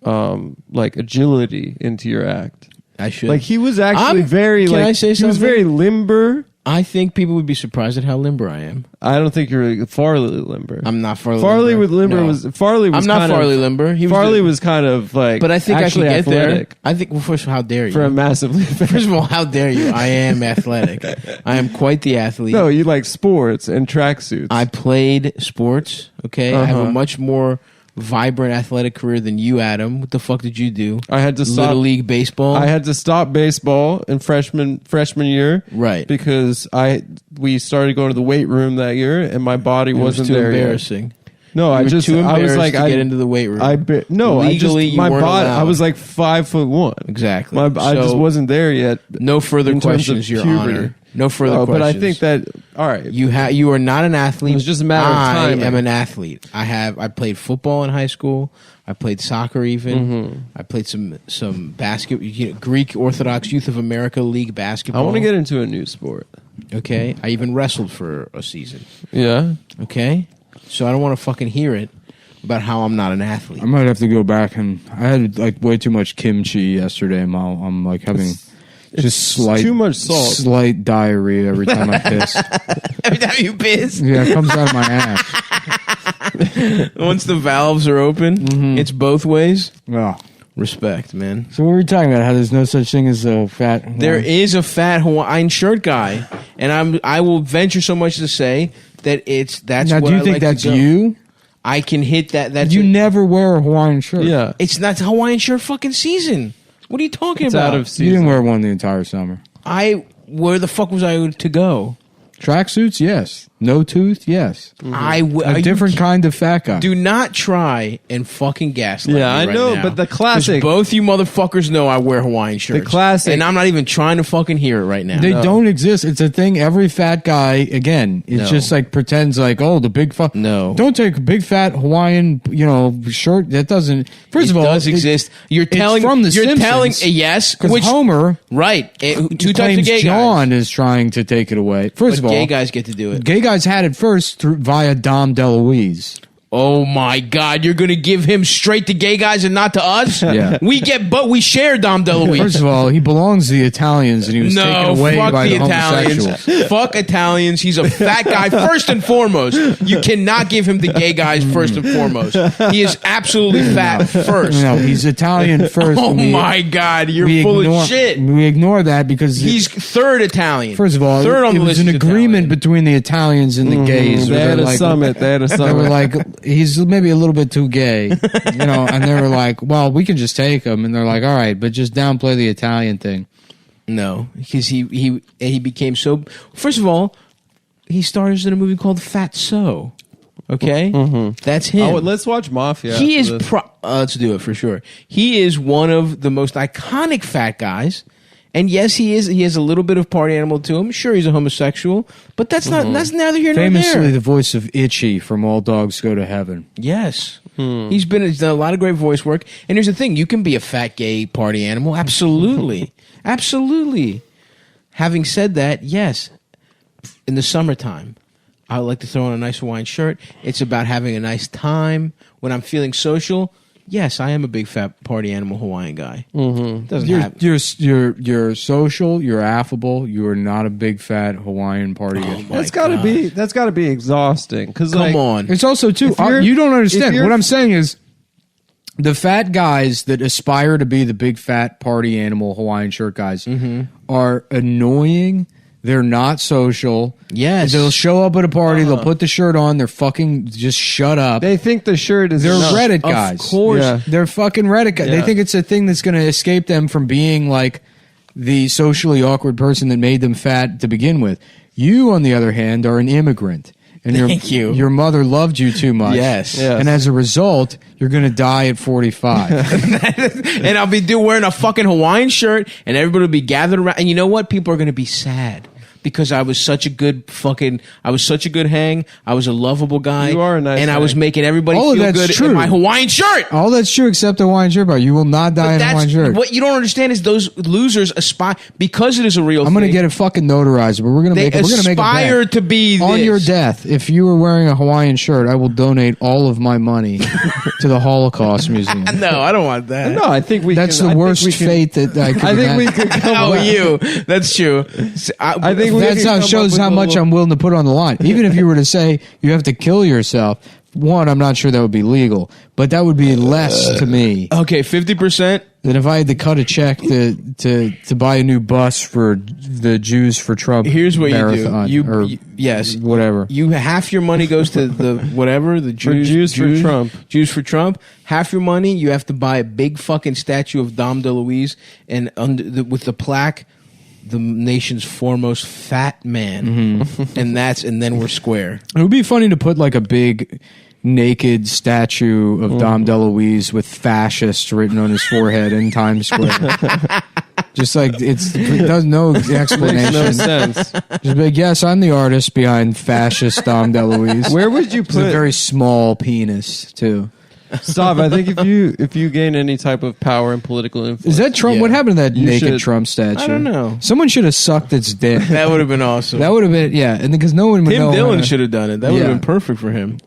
[SPEAKER 3] agility into your act.
[SPEAKER 2] I should.
[SPEAKER 3] Like he was actually
[SPEAKER 2] Can I say
[SPEAKER 3] he was
[SPEAKER 2] something?
[SPEAKER 3] very limber.
[SPEAKER 2] I think people would be surprised at how limber I am.
[SPEAKER 3] I don't think you're Farley limber.
[SPEAKER 2] I'm not Farley.
[SPEAKER 3] Farley
[SPEAKER 2] limber.
[SPEAKER 3] with limber
[SPEAKER 2] No.
[SPEAKER 3] was Farley was
[SPEAKER 2] I'm not
[SPEAKER 3] kind
[SPEAKER 2] Farley
[SPEAKER 3] of,
[SPEAKER 2] limber.
[SPEAKER 3] Farley was kind of like,
[SPEAKER 2] but I think I
[SPEAKER 3] actually
[SPEAKER 2] can get
[SPEAKER 3] athletic
[SPEAKER 2] there. I think. Well, first of all, how dare you?
[SPEAKER 3] for a massively.
[SPEAKER 2] First of all, how dare you? I am athletic. I am quite the athlete.
[SPEAKER 3] No, you like sports and tracksuits.
[SPEAKER 2] I played sports. Okay, I have a much more vibrant athletic career than you, Adam. What the fuck did you do?
[SPEAKER 3] I had to stop
[SPEAKER 2] Little League baseball.
[SPEAKER 3] I had to stop baseball in freshman year,
[SPEAKER 2] Right.
[SPEAKER 3] Because we started going to the weight room that year, and my body
[SPEAKER 2] It was
[SPEAKER 3] wasn't
[SPEAKER 2] too
[SPEAKER 3] there yet.
[SPEAKER 2] embarrassing.
[SPEAKER 3] No,
[SPEAKER 2] You were too
[SPEAKER 3] I was
[SPEAKER 2] embarrassed
[SPEAKER 3] like,
[SPEAKER 2] to get into the weight room. Legally, you
[SPEAKER 3] my
[SPEAKER 2] weren't
[SPEAKER 3] body.
[SPEAKER 2] allowed.
[SPEAKER 3] I was like 5'1".
[SPEAKER 2] Exactly.
[SPEAKER 3] I just
[SPEAKER 2] So,
[SPEAKER 3] wasn't there yet.
[SPEAKER 2] No further
[SPEAKER 3] in terms
[SPEAKER 2] questions,
[SPEAKER 3] of
[SPEAKER 2] Your
[SPEAKER 3] puberty.
[SPEAKER 2] Honor. No further questions.
[SPEAKER 3] But I think that all right.
[SPEAKER 2] You are not an athlete.
[SPEAKER 3] It was just a matter of timing.
[SPEAKER 2] I am an athlete. I played football in high school. I played soccer even.
[SPEAKER 3] Mm-hmm.
[SPEAKER 2] I played some basketball, Greek Orthodox Youth of America League basketball.
[SPEAKER 3] I want to get into a new sport.
[SPEAKER 2] Okay. I even wrestled for a season.
[SPEAKER 3] Yeah.
[SPEAKER 2] Okay. So I don't want to fucking hear it about how I'm not an athlete.
[SPEAKER 8] I might have to go back and I had like way too much kimchi yesterday. I'm like having just
[SPEAKER 3] too much salt.
[SPEAKER 8] slight diarrhea every time I piss.
[SPEAKER 2] Every time you piss,
[SPEAKER 8] Yeah, it comes out of my ass.
[SPEAKER 2] once the valves are open, it's both ways.
[SPEAKER 8] Oh.
[SPEAKER 2] Respect, man.
[SPEAKER 8] So what were we talking about? How there's no such thing as a fat.
[SPEAKER 2] There is a fat Hawaiian shirt guy, and I will venture so much to say that that's.
[SPEAKER 8] Now,
[SPEAKER 2] what
[SPEAKER 8] do you
[SPEAKER 2] I
[SPEAKER 8] think
[SPEAKER 2] like to
[SPEAKER 8] that's
[SPEAKER 2] go.
[SPEAKER 8] you?
[SPEAKER 2] I can hit that. That's
[SPEAKER 8] You never wear a Hawaiian shirt.
[SPEAKER 3] Yeah.
[SPEAKER 2] It's not Hawaiian shirt fucking season. What are you talking
[SPEAKER 3] It's
[SPEAKER 2] about?
[SPEAKER 3] out of season.
[SPEAKER 8] You didn't wear one the entire summer.
[SPEAKER 2] Where the fuck was I to go?
[SPEAKER 8] Tracksuits, yes. No tooth, yes. A different kind of fat guy.
[SPEAKER 2] Do not try and fucking gaslight me
[SPEAKER 3] Yeah, I
[SPEAKER 2] right
[SPEAKER 3] know,
[SPEAKER 2] now.
[SPEAKER 3] but the
[SPEAKER 2] 'Cause
[SPEAKER 3] classic.
[SPEAKER 2] both you motherfuckers know I wear Hawaiian shirts.
[SPEAKER 3] classic-
[SPEAKER 2] And I'm not even trying to fucking hear it right now.
[SPEAKER 8] They don't exist. It's a thing every fat guy, again, it
[SPEAKER 2] No.
[SPEAKER 8] just like pretends like, oh, the big fat.
[SPEAKER 2] No.
[SPEAKER 8] Don't take a big fat Hawaiian, shirt. That doesn't. First
[SPEAKER 2] It
[SPEAKER 8] of all,
[SPEAKER 2] does exist. You're
[SPEAKER 8] it's
[SPEAKER 2] telling
[SPEAKER 8] from the
[SPEAKER 2] You're
[SPEAKER 8] Simpsons,
[SPEAKER 2] telling yes,
[SPEAKER 8] because
[SPEAKER 2] which
[SPEAKER 8] Homer
[SPEAKER 2] right. Two types of
[SPEAKER 8] claims
[SPEAKER 2] gay
[SPEAKER 8] John
[SPEAKER 2] guys.
[SPEAKER 8] is trying to take it away. First
[SPEAKER 2] But
[SPEAKER 8] of all,
[SPEAKER 2] gay guys get to do it.
[SPEAKER 8] gay guys had it first via Dom DeLuise.
[SPEAKER 2] Oh my God! You're gonna give him straight to gay guys and not to us?
[SPEAKER 8] Yeah.
[SPEAKER 2] But we share Dom DeLuise.
[SPEAKER 8] First of all, he belongs to the Italians, and he was taken
[SPEAKER 2] No,
[SPEAKER 8] away
[SPEAKER 2] fuck
[SPEAKER 8] by
[SPEAKER 2] the
[SPEAKER 8] the
[SPEAKER 2] Italians.
[SPEAKER 8] homosexuals.
[SPEAKER 2] Fuck Italians. He's a fat guy first and foremost. You cannot give him the gay guys first and foremost. He is absolutely fat first.
[SPEAKER 8] No, he's Italian first.
[SPEAKER 2] Oh
[SPEAKER 8] and
[SPEAKER 2] my God! You're
[SPEAKER 8] we
[SPEAKER 2] full
[SPEAKER 8] ignore,
[SPEAKER 2] of shit.
[SPEAKER 8] We ignore that because
[SPEAKER 2] He's third Italian.
[SPEAKER 8] first of all,
[SPEAKER 2] third on
[SPEAKER 8] it
[SPEAKER 2] the
[SPEAKER 8] was
[SPEAKER 2] list
[SPEAKER 8] an
[SPEAKER 2] is
[SPEAKER 8] agreement
[SPEAKER 2] Italian.
[SPEAKER 8] between the Italians and the gays.
[SPEAKER 3] They
[SPEAKER 8] where
[SPEAKER 3] had
[SPEAKER 8] they're
[SPEAKER 3] a
[SPEAKER 8] like,
[SPEAKER 3] summit. They had a
[SPEAKER 8] They were
[SPEAKER 3] summit.
[SPEAKER 8] like, he's maybe a little bit too gay, and they were like, well, we can just take him, and they're like, all right, but just downplay the Italian thing.
[SPEAKER 2] No, because he became so. First of all, he stars in a movie called Fatso. Okay, that's him.
[SPEAKER 3] Oh, let's watch Mafia.
[SPEAKER 2] He
[SPEAKER 3] after
[SPEAKER 2] is.
[SPEAKER 3] this.
[SPEAKER 2] Let's do it for sure. He is one of the most iconic fat guys. And yes, he is. He has a little bit of party animal to him. Sure, he's a homosexual, but that's not. That's neither here nor
[SPEAKER 8] Famously,
[SPEAKER 2] there.
[SPEAKER 8] the voice of Itchy from All Dogs Go to Heaven.
[SPEAKER 2] Yes, he's done a lot of great voice work. And here's the thing: you can be a fat gay party animal. Absolutely, absolutely. Having said that, yes, in the summertime, I would like to throw on a nice Hawaiian shirt. It's about having a nice time when I'm feeling social. Yes, I am a big fat party animal Hawaiian guy. Doesn't happen.
[SPEAKER 8] You're social. You're affable. You are not a big fat Hawaiian party.
[SPEAKER 3] That's gotta be exhausting. Because
[SPEAKER 2] Come on.
[SPEAKER 8] It's also too.
[SPEAKER 3] you're-
[SPEAKER 8] You don't
[SPEAKER 3] if
[SPEAKER 8] understand.
[SPEAKER 3] you're-
[SPEAKER 8] What I'm saying is, the fat guys that aspire to be the big fat party animal Hawaiian shirt guys are annoying. They're not social.
[SPEAKER 2] Yes.
[SPEAKER 8] They'll show up at a party. They'll put the shirt on. They're fucking just shut up.
[SPEAKER 3] they think the shirt is.
[SPEAKER 8] They're
[SPEAKER 3] enough.
[SPEAKER 8] Reddit guys.
[SPEAKER 2] Of course.
[SPEAKER 3] Yeah.
[SPEAKER 8] They're fucking Reddit guys. They
[SPEAKER 3] Yeah.
[SPEAKER 8] think it's a thing that's going to escape them from being like the socially awkward person that made them fat to begin with. You, on the other hand, are an immigrant. And
[SPEAKER 2] Thank you.
[SPEAKER 8] Your mother loved you too much.
[SPEAKER 2] Yes.
[SPEAKER 3] Yes.
[SPEAKER 8] And as a result, you're going to die at 45.
[SPEAKER 2] And I'll be wearing a fucking Hawaiian shirt, and everybody will be gathered around. And you know what? People are going to be sad because I was such a good hang. I was a lovable guy.
[SPEAKER 3] You are a nice
[SPEAKER 2] and I was
[SPEAKER 3] hang.
[SPEAKER 2] making everybody
[SPEAKER 8] All of
[SPEAKER 2] feel
[SPEAKER 8] that's
[SPEAKER 2] good
[SPEAKER 8] true.
[SPEAKER 2] in my Hawaiian shirt.
[SPEAKER 8] All that's true except the Hawaiian shirt part. You will not die in a Hawaiian shirt.
[SPEAKER 2] What you don't understand is those losers aspire because it is a real.
[SPEAKER 8] I'm going to
[SPEAKER 2] thing,
[SPEAKER 8] get it fucking notarized, but we're going to
[SPEAKER 2] They
[SPEAKER 8] make it. We're going to make a
[SPEAKER 2] aspire
[SPEAKER 8] bet.
[SPEAKER 2] to be
[SPEAKER 8] On
[SPEAKER 2] this.
[SPEAKER 8] your death, if you were wearing a Hawaiian shirt, I will donate all of my money to the Holocaust Museum.
[SPEAKER 2] No, I don't want that.
[SPEAKER 3] No, I think we.
[SPEAKER 8] That's
[SPEAKER 3] can,
[SPEAKER 8] the
[SPEAKER 3] I think
[SPEAKER 8] worst
[SPEAKER 3] we can-
[SPEAKER 8] fate that I could
[SPEAKER 3] I think we
[SPEAKER 8] imagine.
[SPEAKER 3] could come
[SPEAKER 2] Oh,
[SPEAKER 3] up.
[SPEAKER 2] you. That's true.
[SPEAKER 3] I think we
[SPEAKER 8] That's
[SPEAKER 3] can
[SPEAKER 8] how
[SPEAKER 3] come
[SPEAKER 8] shows
[SPEAKER 3] up with
[SPEAKER 8] how
[SPEAKER 3] a
[SPEAKER 8] much
[SPEAKER 3] little-
[SPEAKER 8] I'm willing to put on the line. Even if you were to say you have to kill yourself, one, I'm not sure that would be legal, but that would be less to me
[SPEAKER 2] Okay, 50%.
[SPEAKER 8] than if I had to cut a check to buy a new bus for the Jews for Trump.
[SPEAKER 2] Here's what
[SPEAKER 8] marathon,
[SPEAKER 2] you do.
[SPEAKER 8] or
[SPEAKER 2] Yes,
[SPEAKER 8] whatever.
[SPEAKER 2] You half your money goes to the whatever the Jews,
[SPEAKER 3] Jews for Trump.
[SPEAKER 2] Jews for Trump. Half your money you have to buy a big fucking statue of Dom DeLuise and with the plaque, the nation's foremost fat man, and then we're square.
[SPEAKER 8] It would be funny to put like a big naked statue of Dom DeLuise with fascist written on his forehead in Times Square. Just like it does no explanation.
[SPEAKER 3] Makes no sense.
[SPEAKER 8] Just be like, yes, I'm the artist behind fascist Dom DeLuise.
[SPEAKER 3] Where would you
[SPEAKER 8] It's a
[SPEAKER 3] put?
[SPEAKER 8] very small penis too.
[SPEAKER 3] Stop. I think if you gain any type of power and political influence,
[SPEAKER 8] Is that Trump?
[SPEAKER 2] Yeah.
[SPEAKER 8] What happened to that
[SPEAKER 3] You
[SPEAKER 8] naked
[SPEAKER 3] should-
[SPEAKER 8] Trump statue?
[SPEAKER 2] I don't know.
[SPEAKER 8] Someone should have sucked its dick.
[SPEAKER 2] That would have been awesome.
[SPEAKER 8] That would have been and because no one would
[SPEAKER 2] Tim
[SPEAKER 8] know.
[SPEAKER 2] Dillon should have done it. That would have
[SPEAKER 8] Yeah.
[SPEAKER 2] been perfect for him.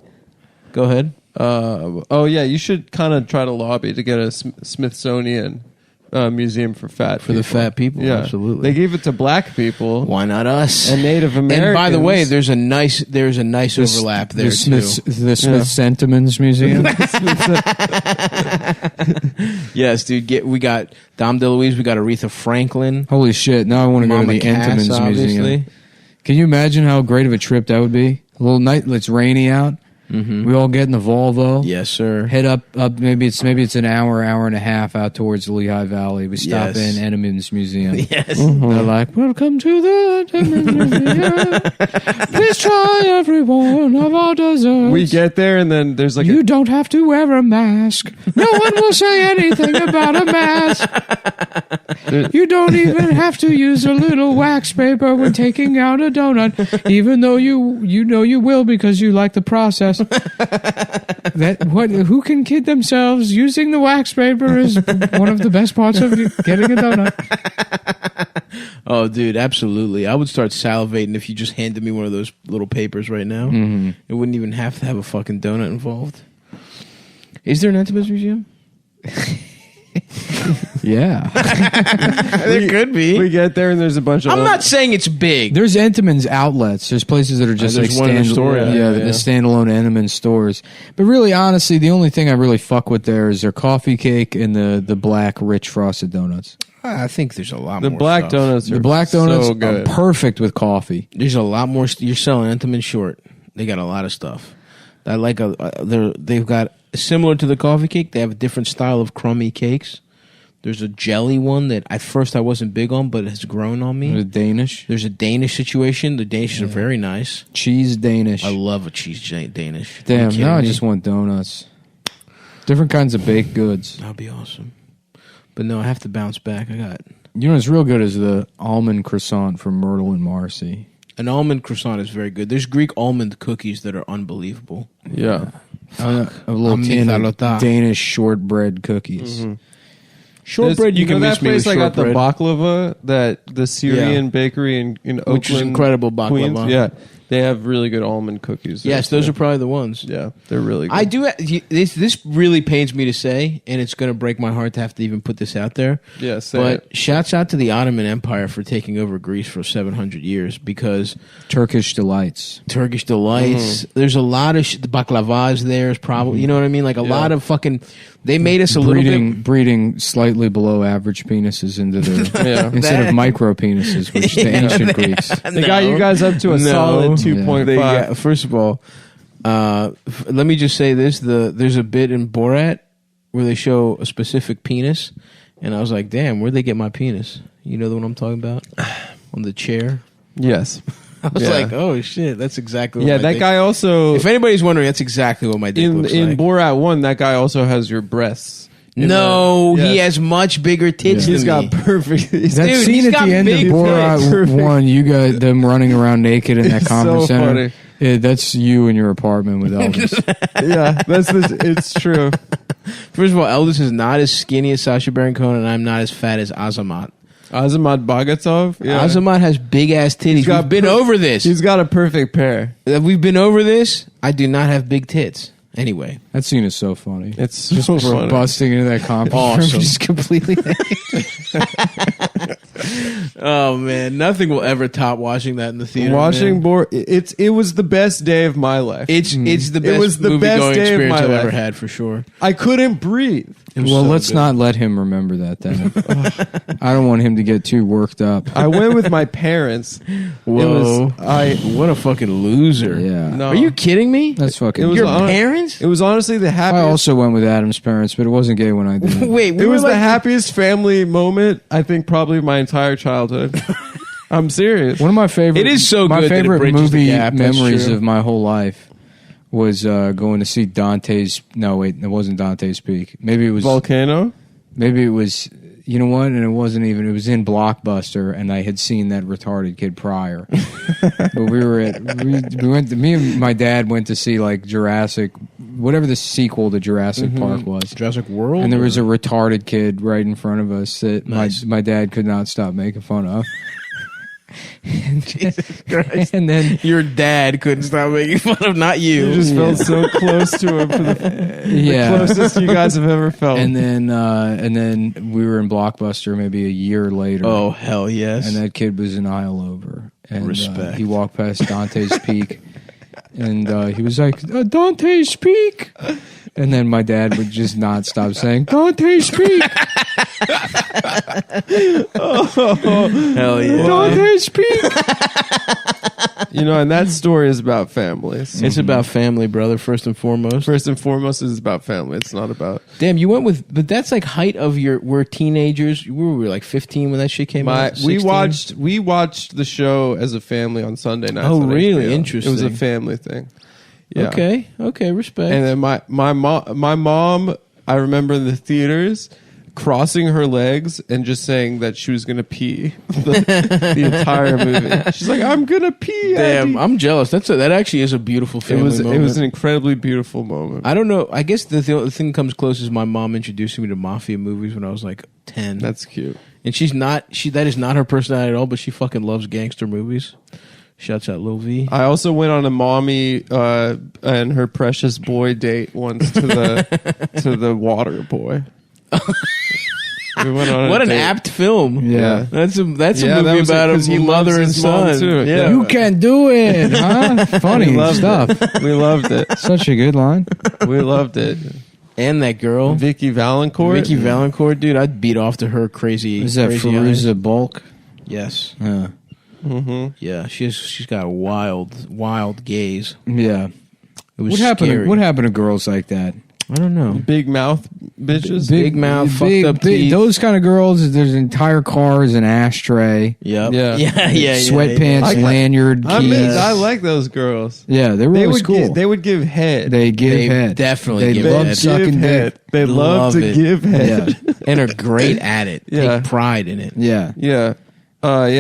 [SPEAKER 2] Go ahead.
[SPEAKER 3] oh yeah, you should kind of try to lobby to get a Smithsonian museum for
[SPEAKER 2] the fat people,
[SPEAKER 3] Yeah,
[SPEAKER 2] absolutely.
[SPEAKER 3] They gave it to black people
[SPEAKER 2] Why not us?
[SPEAKER 3] and Native Americans.
[SPEAKER 2] And by the way, there's a nice overlap there too.
[SPEAKER 8] The Smith Sentiments Museum.
[SPEAKER 2] Yes, dude. We got Dom DeLuise. We got Aretha Franklin.
[SPEAKER 8] Holy shit! Now I want to go to
[SPEAKER 2] Mama
[SPEAKER 8] the
[SPEAKER 2] Cass,
[SPEAKER 8] Entenmann's
[SPEAKER 2] obviously.
[SPEAKER 8] Museum. Can you imagine how great of a trip that would be? A little night. It's rainy out. We all get in the Volvo.
[SPEAKER 2] Yes, sir.
[SPEAKER 8] Head up. Maybe it's an hour and a half out towards the Lehigh Valley. We stop in Entenmann's Museum.
[SPEAKER 2] Yes.
[SPEAKER 8] They're like, "Welcome to the Entenmann's Museum. Please try every one of our desserts."
[SPEAKER 3] We get there, and then there's like
[SPEAKER 8] You don't have to wear a mask. No one will say anything about a mask. You don't even have to use a little wax paper when taking out a donut, even though you know you will because you like the process. Who can kid themselves? Using the wax paper is one of the best parts of getting a donut.
[SPEAKER 2] Oh, dude, absolutely. I would start salivating if you just handed me one of those little papers right now. It wouldn't even have to have a fucking donut involved. Is there an Entenmann's Museum?
[SPEAKER 8] Yeah.
[SPEAKER 2] There could be.
[SPEAKER 3] we get there, and there's a bunch of.
[SPEAKER 2] I'm not saying it's big.
[SPEAKER 8] There's Entenmann's outlets. There's places that are just
[SPEAKER 2] there's
[SPEAKER 8] like
[SPEAKER 2] one in the store,
[SPEAKER 8] the
[SPEAKER 2] yeah.
[SPEAKER 8] standalone Entenmann's stores. But really, honestly, the only thing I really fuck with there is their coffee cake and the black rich frosted donuts.
[SPEAKER 2] I think there's a lot
[SPEAKER 3] the
[SPEAKER 2] more
[SPEAKER 3] black
[SPEAKER 2] stuff.
[SPEAKER 3] donuts.
[SPEAKER 8] The black donuts
[SPEAKER 3] so good.
[SPEAKER 8] are perfect with coffee.
[SPEAKER 2] There's a lot more. You're selling Entenmann short. They got a lot of stuff. I like they've got similar to the coffee cake. They have a different style of crummy cakes. There's a jelly one that at first I wasn't big on, but it has grown on me.
[SPEAKER 8] The Danish.
[SPEAKER 2] There's a Danish situation. The Danishes are very nice.
[SPEAKER 8] Cheese Danish.
[SPEAKER 2] I love a cheese Danish.
[SPEAKER 8] Damn,
[SPEAKER 2] Are you kidding
[SPEAKER 8] now I
[SPEAKER 2] me?
[SPEAKER 8] just want donuts. Different kinds of baked goods.
[SPEAKER 2] That'd be awesome. But no, I have to bounce back.
[SPEAKER 8] You know what's real good is the almond croissant from Myrtle and Marcy.
[SPEAKER 2] An almond croissant is very good. There's Greek almond cookies that are unbelievable.
[SPEAKER 3] Yeah.
[SPEAKER 8] A little tin of Danish shortbread cookies.
[SPEAKER 2] Shortbread, you can
[SPEAKER 3] know
[SPEAKER 2] miss
[SPEAKER 3] that
[SPEAKER 2] me with
[SPEAKER 3] place I got the
[SPEAKER 2] shortbread.
[SPEAKER 3] baklava, the Syrian bakery in Oakland,
[SPEAKER 2] Which is incredible baklava.
[SPEAKER 3] Queens. Yeah, they have really good almond cookies.
[SPEAKER 2] Yes, those are probably the ones.
[SPEAKER 3] Yeah, they're really good.
[SPEAKER 2] I do. This really pains me to say, and it's going to break my heart to have to even put this out there.
[SPEAKER 3] Yeah,
[SPEAKER 2] but shouts out to the Ottoman Empire for taking over Greece for 700 years because
[SPEAKER 8] Turkish delights.
[SPEAKER 2] There's a lot of the baklavas. There's probably you know what I mean. Like a lot of fucking. They made us a little bit
[SPEAKER 8] breeding slightly below average penises into their instead of micro penises, which the ancient Greeks.
[SPEAKER 3] They got you guys up to a solid 2.5.
[SPEAKER 2] First of all, let me just say this: there's a bit in Borat where they show a specific penis, and I was like, "Damn, where'd they get my penis?" You know the one I'm talking about? On the chair.
[SPEAKER 3] Yes.
[SPEAKER 2] I was like, "Oh shit, that's exactly."
[SPEAKER 3] Yeah,
[SPEAKER 2] what my
[SPEAKER 3] that
[SPEAKER 2] dick.
[SPEAKER 3] guy also.
[SPEAKER 2] If anybody's wondering, that's exactly what my dick looks like.
[SPEAKER 3] In Borat 1, that guy also has your breasts.
[SPEAKER 2] No, he has much bigger tits
[SPEAKER 3] He's
[SPEAKER 2] than me.
[SPEAKER 3] got perfect.
[SPEAKER 8] That
[SPEAKER 2] Dude,
[SPEAKER 8] scene
[SPEAKER 2] he's
[SPEAKER 8] at
[SPEAKER 2] got
[SPEAKER 8] the end of
[SPEAKER 2] big
[SPEAKER 8] Borat
[SPEAKER 2] tits.
[SPEAKER 8] 1, you got them running around naked in that
[SPEAKER 3] It's
[SPEAKER 8] conference
[SPEAKER 3] so
[SPEAKER 8] center.
[SPEAKER 3] funny.
[SPEAKER 8] Yeah, that's you in your apartment with Elvis.
[SPEAKER 3] Yeah, it's true.
[SPEAKER 2] First of all, Elvis is not as skinny as Sacha Baron Cohen, and I'm not as fat as Azamat.
[SPEAKER 3] Azamat Bagatov. Yeah.
[SPEAKER 2] Azamat has big ass titties. We've been over this.
[SPEAKER 3] He's got a perfect pair.
[SPEAKER 2] We've been over this. I do not have big tits. Anyway,
[SPEAKER 8] That scene is so funny.
[SPEAKER 3] It's
[SPEAKER 8] Just
[SPEAKER 3] so funny.
[SPEAKER 8] busting into that conference room,
[SPEAKER 2] awesome.
[SPEAKER 8] just completely
[SPEAKER 2] Oh man, nothing will ever top watching that in the theater.
[SPEAKER 3] Watching
[SPEAKER 2] man.
[SPEAKER 3] it was the best day of my life.
[SPEAKER 2] It's the best.
[SPEAKER 3] It was the
[SPEAKER 2] movie
[SPEAKER 3] best
[SPEAKER 2] going
[SPEAKER 3] day of
[SPEAKER 2] experience
[SPEAKER 3] my
[SPEAKER 2] I've ever
[SPEAKER 3] life.
[SPEAKER 2] had for sure.
[SPEAKER 3] I couldn't breathe.
[SPEAKER 8] Well, let's not let him remember that then. I don't want him to get too worked up.
[SPEAKER 3] I went with my parents.
[SPEAKER 2] Whoa! What a fucking loser!
[SPEAKER 8] Yeah.
[SPEAKER 3] No.
[SPEAKER 2] Are you kidding me?
[SPEAKER 8] That's fucking.
[SPEAKER 3] It was
[SPEAKER 2] Your
[SPEAKER 3] hon-
[SPEAKER 2] parents?
[SPEAKER 3] It was honestly the
[SPEAKER 8] I
[SPEAKER 3] happiest.
[SPEAKER 8] also went with Adam's parents, but it wasn't gay when I did.
[SPEAKER 2] Wait,
[SPEAKER 3] It was the happiest family moment I think probably of my entire childhood. I'm serious.
[SPEAKER 8] One of my favorite.
[SPEAKER 2] It is so
[SPEAKER 8] my
[SPEAKER 2] good that it
[SPEAKER 8] favorite
[SPEAKER 2] bridges the
[SPEAKER 8] movie
[SPEAKER 2] gap, that's
[SPEAKER 8] memories
[SPEAKER 2] true.
[SPEAKER 8] of my whole life was going to see Dante's. No, wait, it wasn't Dante's Peak. Maybe it was
[SPEAKER 3] Volcano?
[SPEAKER 8] Maybe it was. You know what? And it wasn't even. It was in Blockbuster, and I had seen that retarded kid prior. But we went. Me and my dad went to see like Jurassic, whatever the sequel to Jurassic Park was.
[SPEAKER 2] Jurassic World,
[SPEAKER 8] And there was a retarded kid right in front of us that
[SPEAKER 2] Nice.
[SPEAKER 8] my dad could not stop making fun of.
[SPEAKER 2] Jesus Christ.
[SPEAKER 8] And then
[SPEAKER 2] Your dad couldn't stop making fun of, not you.
[SPEAKER 3] You just felt so close to him for the closest you guys have ever felt.
[SPEAKER 8] and then we were in Blockbuster maybe a year later.
[SPEAKER 2] Oh hell yes!
[SPEAKER 8] And that kid was an aisle over. And
[SPEAKER 2] Respect.
[SPEAKER 8] he walked past Dante's Peak, And he was like, Dante, speak. And then my dad would just not stop saying, Dante, speak.
[SPEAKER 2] Hell yeah.
[SPEAKER 8] Dante, speak.
[SPEAKER 3] And that story is about families.
[SPEAKER 2] It's about family, brother, first and foremost.
[SPEAKER 3] First and foremost, it's about family. It's not about...
[SPEAKER 2] Damn, you went with... But that's like height of we're teenagers. We were like 15 when that shit came out? 16?
[SPEAKER 3] We watched the show as a family on Sunday nights.
[SPEAKER 2] Oh,
[SPEAKER 3] on
[SPEAKER 2] really?
[SPEAKER 3] HBO.
[SPEAKER 2] Interesting.
[SPEAKER 3] It was a family thing. Yeah.
[SPEAKER 2] Okay, respect.
[SPEAKER 3] And then my mom, I remember in the theaters crossing her legs and just saying that she was gonna pee the entire movie. She's like, "I'm gonna pee."
[SPEAKER 2] Damn,
[SPEAKER 3] Andy.
[SPEAKER 2] I'm jealous. That actually is a beautiful family moment.
[SPEAKER 3] It was an incredibly beautiful moment.
[SPEAKER 2] I don't know. I guess the thing that comes close is my mom introducing me to mafia movies when I was like 10.
[SPEAKER 3] That's cute.
[SPEAKER 2] And that is not her personality at all, but she fucking loves gangster movies. Shouts out Lil V.
[SPEAKER 3] I also went on a mommy and her precious boy date once to the Water Boy. We went on
[SPEAKER 2] what
[SPEAKER 3] a
[SPEAKER 2] an
[SPEAKER 3] date.
[SPEAKER 2] apt film.
[SPEAKER 3] Yeah.
[SPEAKER 2] That's a movie
[SPEAKER 3] that
[SPEAKER 2] about a mother and son.
[SPEAKER 3] Too.
[SPEAKER 2] Yeah.
[SPEAKER 8] You can do it, huh? Funny stuff.
[SPEAKER 3] We loved it.
[SPEAKER 8] Such a good line.
[SPEAKER 3] We loved it.
[SPEAKER 2] And that girl.
[SPEAKER 3] Vicky Valancourt.
[SPEAKER 2] Vicky Valancourt, dude. I'd beat off to her crazy.
[SPEAKER 8] Is that
[SPEAKER 2] crazy eyes.
[SPEAKER 8] Fairuza Balk?
[SPEAKER 2] Yes.
[SPEAKER 3] Mm-hmm.
[SPEAKER 2] Yeah, she's got a wild gaze.
[SPEAKER 8] Yeah.
[SPEAKER 2] It was
[SPEAKER 8] What happened?
[SPEAKER 2] scary.
[SPEAKER 8] What happened to girls like that?
[SPEAKER 2] I don't know.
[SPEAKER 3] Big mouth bitches.
[SPEAKER 2] Big mouth, fucked up teeth.
[SPEAKER 8] Those kind of girls. There's entire cars, an ashtray,
[SPEAKER 2] Yep.
[SPEAKER 3] Yeah.
[SPEAKER 2] Yeah.
[SPEAKER 8] sweatpants, lanyard, keys.
[SPEAKER 3] I like those girls.
[SPEAKER 8] Yeah, they were
[SPEAKER 3] They
[SPEAKER 8] always
[SPEAKER 3] would
[SPEAKER 8] cool.
[SPEAKER 3] they would give head.
[SPEAKER 8] They give
[SPEAKER 2] They
[SPEAKER 8] head.
[SPEAKER 2] definitely
[SPEAKER 8] They
[SPEAKER 2] give
[SPEAKER 8] love
[SPEAKER 2] head.
[SPEAKER 8] sucking
[SPEAKER 3] give head.
[SPEAKER 8] dick.
[SPEAKER 3] They love to
[SPEAKER 2] it.
[SPEAKER 3] give head.
[SPEAKER 8] Yeah,
[SPEAKER 2] And are great at it.
[SPEAKER 3] Yeah.
[SPEAKER 2] Take pride in it.
[SPEAKER 8] yeah.
[SPEAKER 3] Yeah.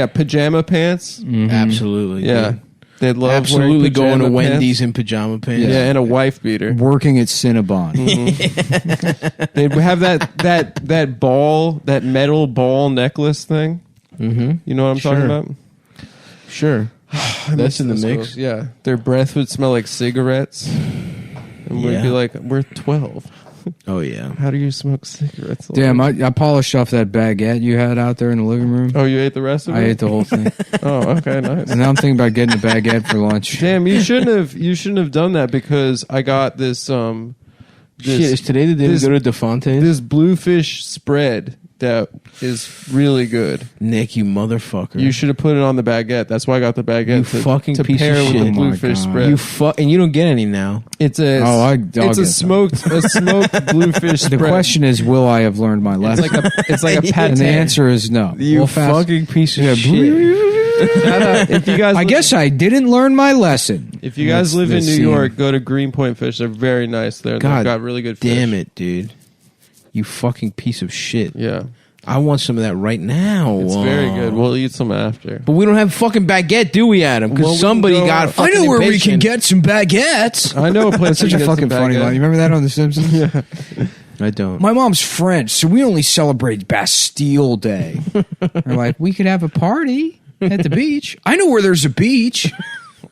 [SPEAKER 3] Pajama pants.
[SPEAKER 2] Absolutely.
[SPEAKER 3] Yeah.
[SPEAKER 2] dude.
[SPEAKER 3] They love
[SPEAKER 2] Absolutely
[SPEAKER 3] wearing
[SPEAKER 2] going to
[SPEAKER 3] pajama
[SPEAKER 2] Wendy's
[SPEAKER 3] pants.
[SPEAKER 2] in pajama pants.
[SPEAKER 3] Yeah, and a wife beater.
[SPEAKER 8] Working at Cinnabon.
[SPEAKER 3] They'd have that ball, that metal ball necklace thing.
[SPEAKER 2] Mm-hmm.
[SPEAKER 3] You know what I'm talking about?
[SPEAKER 2] Sure. That's in the
[SPEAKER 3] Those
[SPEAKER 2] mix.
[SPEAKER 3] girls, yeah. Their breath would smell like cigarettes. And we'd
[SPEAKER 2] Yeah.
[SPEAKER 3] be like, we're 12.
[SPEAKER 2] Oh, yeah.
[SPEAKER 3] How do you smoke cigarettes?
[SPEAKER 8] Damn, I polished off that baguette you had out there in the living room.
[SPEAKER 3] Oh, you ate the rest of it?
[SPEAKER 8] I ate the whole thing.
[SPEAKER 3] Oh, okay, nice.
[SPEAKER 8] And now I'm thinking about getting a baguette for lunch.
[SPEAKER 3] Damn, you shouldn't have done that because I got this
[SPEAKER 2] Shit, is today the day to go to DeFonte's?
[SPEAKER 3] this bluefish spread that is really good.
[SPEAKER 2] Nick, you motherfucker.
[SPEAKER 3] You should have put it on the baguette. That's why I got the baguette.
[SPEAKER 2] You
[SPEAKER 3] to,
[SPEAKER 2] fucking
[SPEAKER 3] to
[SPEAKER 2] piece
[SPEAKER 3] pair
[SPEAKER 2] of
[SPEAKER 3] with
[SPEAKER 2] shit.
[SPEAKER 3] the
[SPEAKER 2] Oh my
[SPEAKER 3] bluefish
[SPEAKER 8] God.
[SPEAKER 3] spread.
[SPEAKER 2] and you don't get any now.
[SPEAKER 3] It's a
[SPEAKER 8] I'll
[SPEAKER 3] it's
[SPEAKER 8] get
[SPEAKER 3] a
[SPEAKER 8] some.
[SPEAKER 3] smoked bluefish
[SPEAKER 8] The
[SPEAKER 3] spread.
[SPEAKER 8] question is, will I have learned my lesson?
[SPEAKER 3] It's like a pate.
[SPEAKER 8] And the answer is no.
[SPEAKER 2] You
[SPEAKER 8] We'll fast-
[SPEAKER 2] fucking piece of
[SPEAKER 8] Yeah,
[SPEAKER 2] shit.
[SPEAKER 3] Shout out. If you guys,
[SPEAKER 8] I guess I didn't learn my lesson.
[SPEAKER 3] if you guys
[SPEAKER 8] That's
[SPEAKER 3] live
[SPEAKER 8] the
[SPEAKER 3] in New
[SPEAKER 8] scene.
[SPEAKER 3] York, go to Greenpoint Fish. They're very nice there.
[SPEAKER 2] God
[SPEAKER 3] They've got really good fish.
[SPEAKER 2] Damn it, dude. You fucking piece of shit.
[SPEAKER 3] Yeah,
[SPEAKER 2] I want some of that right now.
[SPEAKER 3] it's very good. We'll eat some after.
[SPEAKER 2] But we don't have fucking baguette, do we, Adam? Because
[SPEAKER 3] Well, we
[SPEAKER 2] somebody
[SPEAKER 3] can go
[SPEAKER 2] got
[SPEAKER 3] out.
[SPEAKER 2] fucking impatient.
[SPEAKER 8] get some baguettes.
[SPEAKER 3] I know a place.
[SPEAKER 8] That's such
[SPEAKER 3] you
[SPEAKER 8] a
[SPEAKER 3] can get
[SPEAKER 8] fucking
[SPEAKER 3] some
[SPEAKER 8] funny
[SPEAKER 3] baguette.
[SPEAKER 8] line. You remember that on The Simpsons?
[SPEAKER 3] Yeah.
[SPEAKER 2] I don't.
[SPEAKER 8] My mom's French, so we only celebrate Bastille Day. We're like, we could have a party at the beach. I know where there's a beach.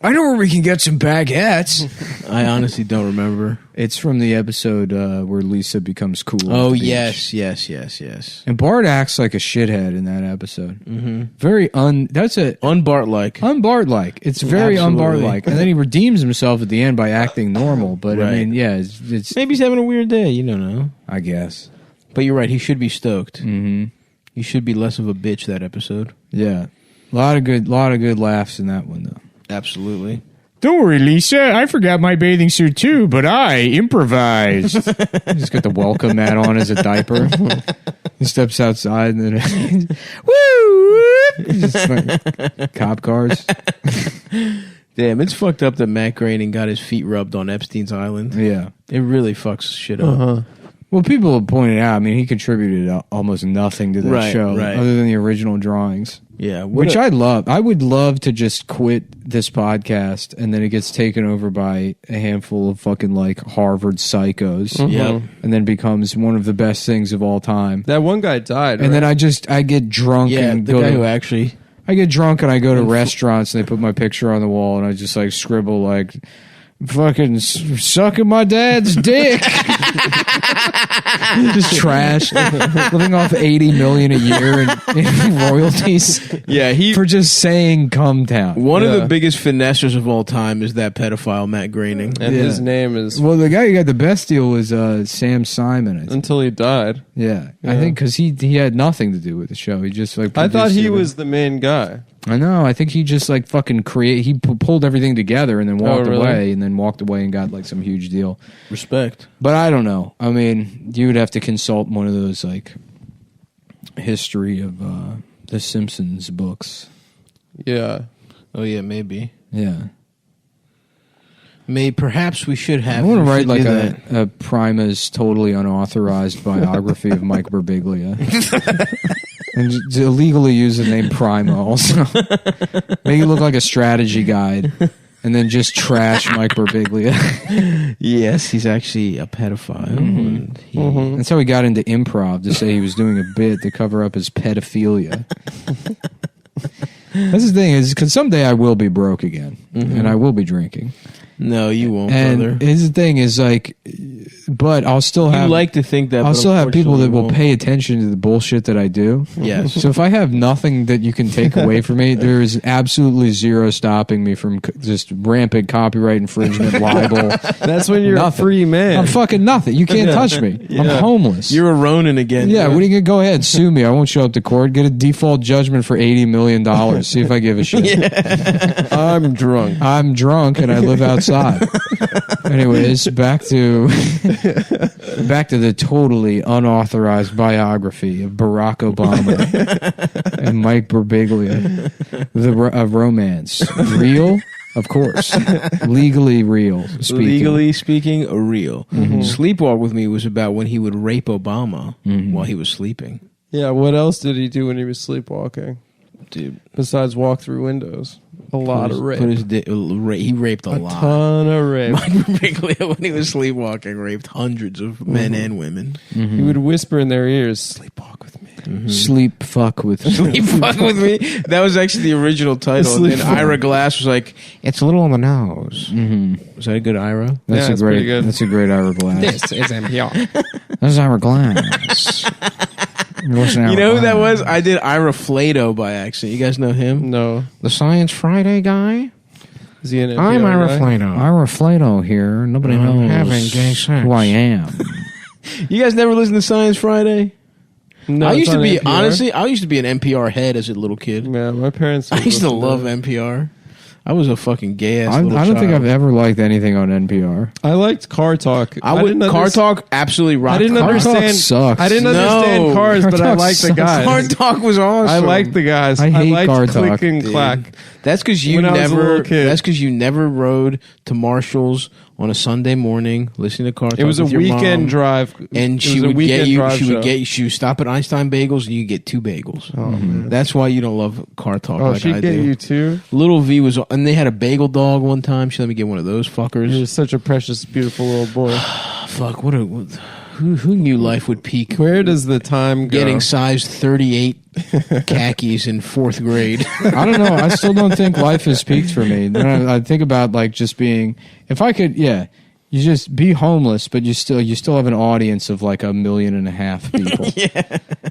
[SPEAKER 8] I know where we can get some baguettes.
[SPEAKER 2] I honestly don't remember.
[SPEAKER 8] It's from the episode where Lisa becomes cool. at
[SPEAKER 2] Oh,
[SPEAKER 8] the beach.
[SPEAKER 2] yes.
[SPEAKER 8] And Bart acts like a shithead in that episode. Mm-hmm. Very that's a
[SPEAKER 2] Un-Bart-like.
[SPEAKER 8] un-Bart-like. It's very
[SPEAKER 2] Absolutely.
[SPEAKER 8] un-Bart-like. And then he redeems himself at the end by acting normal. But I
[SPEAKER 2] Right.
[SPEAKER 8] mean, yeah, it's
[SPEAKER 2] Maybe he's having a weird day. You don't know.
[SPEAKER 8] I guess.
[SPEAKER 2] But you're right. He should be stoked.
[SPEAKER 8] Mm-hmm.
[SPEAKER 2] He should be less of a bitch that episode.
[SPEAKER 8] Yeah, a lot of good laughs in that one though.
[SPEAKER 2] Absolutely.
[SPEAKER 9] Don't worry, Lisa. I forgot my bathing suit too, but I improvised.
[SPEAKER 8] He's got the welcome mat on as a diaper. He steps outside and then woo! Just like cop cars.
[SPEAKER 2] Damn, it's fucked up that Matt Groening got his feet rubbed on Epstein's Island.
[SPEAKER 8] Yeah.
[SPEAKER 2] It really fucks shit up.
[SPEAKER 8] Well, people have pointed out. I mean, he contributed almost nothing to that
[SPEAKER 2] Right,
[SPEAKER 8] show,
[SPEAKER 2] right.
[SPEAKER 8] other than the original drawings.
[SPEAKER 2] Yeah.
[SPEAKER 8] Which I love. I would love to just quit this podcast and then it gets taken over by a handful of fucking like Harvard psychos.
[SPEAKER 2] Yep.
[SPEAKER 8] And then becomes one of the best things of all time.
[SPEAKER 3] That one guy died.
[SPEAKER 8] And then
[SPEAKER 3] right?
[SPEAKER 8] I get drunk
[SPEAKER 2] Yeah,
[SPEAKER 8] and
[SPEAKER 2] the
[SPEAKER 8] go
[SPEAKER 2] guy
[SPEAKER 8] to,
[SPEAKER 2] who actually...
[SPEAKER 8] I get drunk and I go to restaurants and they put my picture on the wall and I just like scribble like fucking sucking my dad's dick. Just trash. Living off $80 million a year in royalties.
[SPEAKER 2] Yeah,
[SPEAKER 8] for just saying CumTown.
[SPEAKER 2] One of the biggest finessers of all time is that pedophile Matt Groening.
[SPEAKER 3] And his name is...
[SPEAKER 8] Well, the guy who got the best deal was Sam Simon. I think.
[SPEAKER 3] Until he died.
[SPEAKER 8] Yeah. I think because he had nothing to do with the show. He just like
[SPEAKER 3] I thought he
[SPEAKER 8] produced it.
[SPEAKER 3] was the main guy.
[SPEAKER 8] I know. I think he just like fucking he pulled everything together and then walked away and then walked away and got like some huge deal.
[SPEAKER 2] Respect.
[SPEAKER 8] But I don't know. I mean, you would have to consult one of those like history of the Simpsons books.
[SPEAKER 3] Yeah.
[SPEAKER 2] Oh yeah, maybe.
[SPEAKER 8] Yeah.
[SPEAKER 2] Perhaps we should have.
[SPEAKER 8] I want to write like a Prima's totally unauthorized biography of Mike Birbiglia. And just illegally use the name Prima also. Make it look like a strategy guide. And then just trash Mike Birbiglia.
[SPEAKER 2] Yes, he's actually a pedophile.
[SPEAKER 8] That's how he got into improv, to say he was doing a bit to cover up his pedophilia. That's the thing, is because someday I will be broke again. And I will be drinking.
[SPEAKER 2] No, you won't,
[SPEAKER 8] and
[SPEAKER 2] brother.
[SPEAKER 8] His thing is like, but I'll still have.
[SPEAKER 2] You like to think that.
[SPEAKER 8] I'll still have people that will
[SPEAKER 2] won't.
[SPEAKER 8] pay attention to the bullshit that I do.
[SPEAKER 2] Yes.
[SPEAKER 8] So if I have nothing that you can take away from me, there is absolutely zero stopping me from just rampant copyright infringement, libel.
[SPEAKER 3] That's when you're
[SPEAKER 8] nothing.
[SPEAKER 3] a free man.
[SPEAKER 8] I'm fucking nothing. You can't touch me. I'm homeless.
[SPEAKER 2] You're a Ronin again.
[SPEAKER 8] Yeah,
[SPEAKER 2] dude.
[SPEAKER 8] what are you gonna go ahead? Sue me. I won't show up to court. Get a default judgment for $80 million. See if I give a shit.
[SPEAKER 3] I'm drunk.
[SPEAKER 8] I'm drunk and I live outside. Anyways, back to the totally unauthorized biography of Barack Obama and Mike Birbiglia. Of romance. Real? Of course. Legally real.
[SPEAKER 2] Legally speaking, real. Sleepwalk with Me was about when he would rape Obama while he was sleeping.
[SPEAKER 3] Yeah, what else did he do when he was sleepwalking?
[SPEAKER 2] Dude.
[SPEAKER 3] Besides walk through windows. A lot of rape.
[SPEAKER 2] He raped a lot.
[SPEAKER 3] Ton of rape.
[SPEAKER 2] Mike Birbiglia, when he was sleepwalking, raped hundreds of men and women.
[SPEAKER 3] He would whisper in their ears, "Sleepwalk with me."
[SPEAKER 8] Sleep fuck with me.
[SPEAKER 2] Sleep fuck with me. That was actually the original title. And then Ira Glass was like, "It's a little on the nose." Was that a good Ira?
[SPEAKER 8] That's
[SPEAKER 3] pretty good.
[SPEAKER 8] That's a great Ira Glass.
[SPEAKER 4] This is NPR.
[SPEAKER 8] That's Ira Glass.
[SPEAKER 2] You know who that was? I did Ira Flato by accident. You guys know him?
[SPEAKER 3] No.
[SPEAKER 2] The Science Friday guy?
[SPEAKER 3] Is he an NPR
[SPEAKER 2] I'm Ira
[SPEAKER 3] guy?
[SPEAKER 2] Flato.
[SPEAKER 8] Ira Flato here. Nobody knows
[SPEAKER 2] having gay sex.
[SPEAKER 8] who I am.
[SPEAKER 2] You guys never listened to Science Friday?
[SPEAKER 3] No,
[SPEAKER 2] I
[SPEAKER 3] it's
[SPEAKER 2] used to
[SPEAKER 3] on
[SPEAKER 2] be,
[SPEAKER 3] NPR.
[SPEAKER 2] honestly, I used to be an NPR head as a little kid.
[SPEAKER 3] Yeah, my parents.
[SPEAKER 2] I used to
[SPEAKER 3] listened
[SPEAKER 2] love
[SPEAKER 3] it.
[SPEAKER 2] NPR. I was a fucking gay ass
[SPEAKER 8] I
[SPEAKER 2] little
[SPEAKER 8] don't think
[SPEAKER 2] child.
[SPEAKER 8] I've ever liked anything on NPR.
[SPEAKER 3] I liked Car Talk.
[SPEAKER 2] I would
[SPEAKER 3] didn't
[SPEAKER 2] Car
[SPEAKER 3] underst-
[SPEAKER 2] Talk absolutely rocked.
[SPEAKER 3] I didn't
[SPEAKER 8] Car Talk
[SPEAKER 3] understand.
[SPEAKER 8] sucks.
[SPEAKER 3] I didn't
[SPEAKER 2] No.
[SPEAKER 3] understand cars,
[SPEAKER 8] Car
[SPEAKER 3] but I
[SPEAKER 8] Talk
[SPEAKER 3] liked the
[SPEAKER 8] sucks.
[SPEAKER 3] guys.
[SPEAKER 2] Car Talk was awesome.
[SPEAKER 3] I liked the guys.
[SPEAKER 8] I hate
[SPEAKER 3] liked
[SPEAKER 8] Car
[SPEAKER 3] Click
[SPEAKER 8] Talk,
[SPEAKER 3] and
[SPEAKER 2] dude.
[SPEAKER 3] Clack.
[SPEAKER 2] That's because you
[SPEAKER 3] When I was a
[SPEAKER 2] never.
[SPEAKER 3] little kid.
[SPEAKER 2] That's because you never rode to Marshall's on a Sunday morning listening to Car Talk.
[SPEAKER 3] It was a
[SPEAKER 2] with your
[SPEAKER 3] weekend
[SPEAKER 2] mom,
[SPEAKER 3] drive,
[SPEAKER 2] and
[SPEAKER 3] It
[SPEAKER 2] she
[SPEAKER 3] was a
[SPEAKER 2] would
[SPEAKER 3] weekend
[SPEAKER 2] get you.
[SPEAKER 3] drive
[SPEAKER 2] She would
[SPEAKER 3] show.
[SPEAKER 2] get you. She would stop at Einstein Bagels, and you get 2 bagels.
[SPEAKER 3] Oh, man.
[SPEAKER 2] That's why you don't love Car Talk.
[SPEAKER 3] Oh,
[SPEAKER 2] like
[SPEAKER 3] she'd
[SPEAKER 2] I
[SPEAKER 3] get
[SPEAKER 2] do.
[SPEAKER 3] you too.
[SPEAKER 2] Little V was, and they had a bagel dog one time. She let me get one of those fuckers.
[SPEAKER 3] He was such a precious, beautiful little boy.
[SPEAKER 2] Fuck, who knew life would peak?
[SPEAKER 3] Where does the time go?
[SPEAKER 2] Getting size 38 khakis in 4th grade.
[SPEAKER 8] I don't know. I still don't think life has peaked for me. Then I think about like just being, if I could, you just be homeless, but you still have an audience of like 1.5 million people.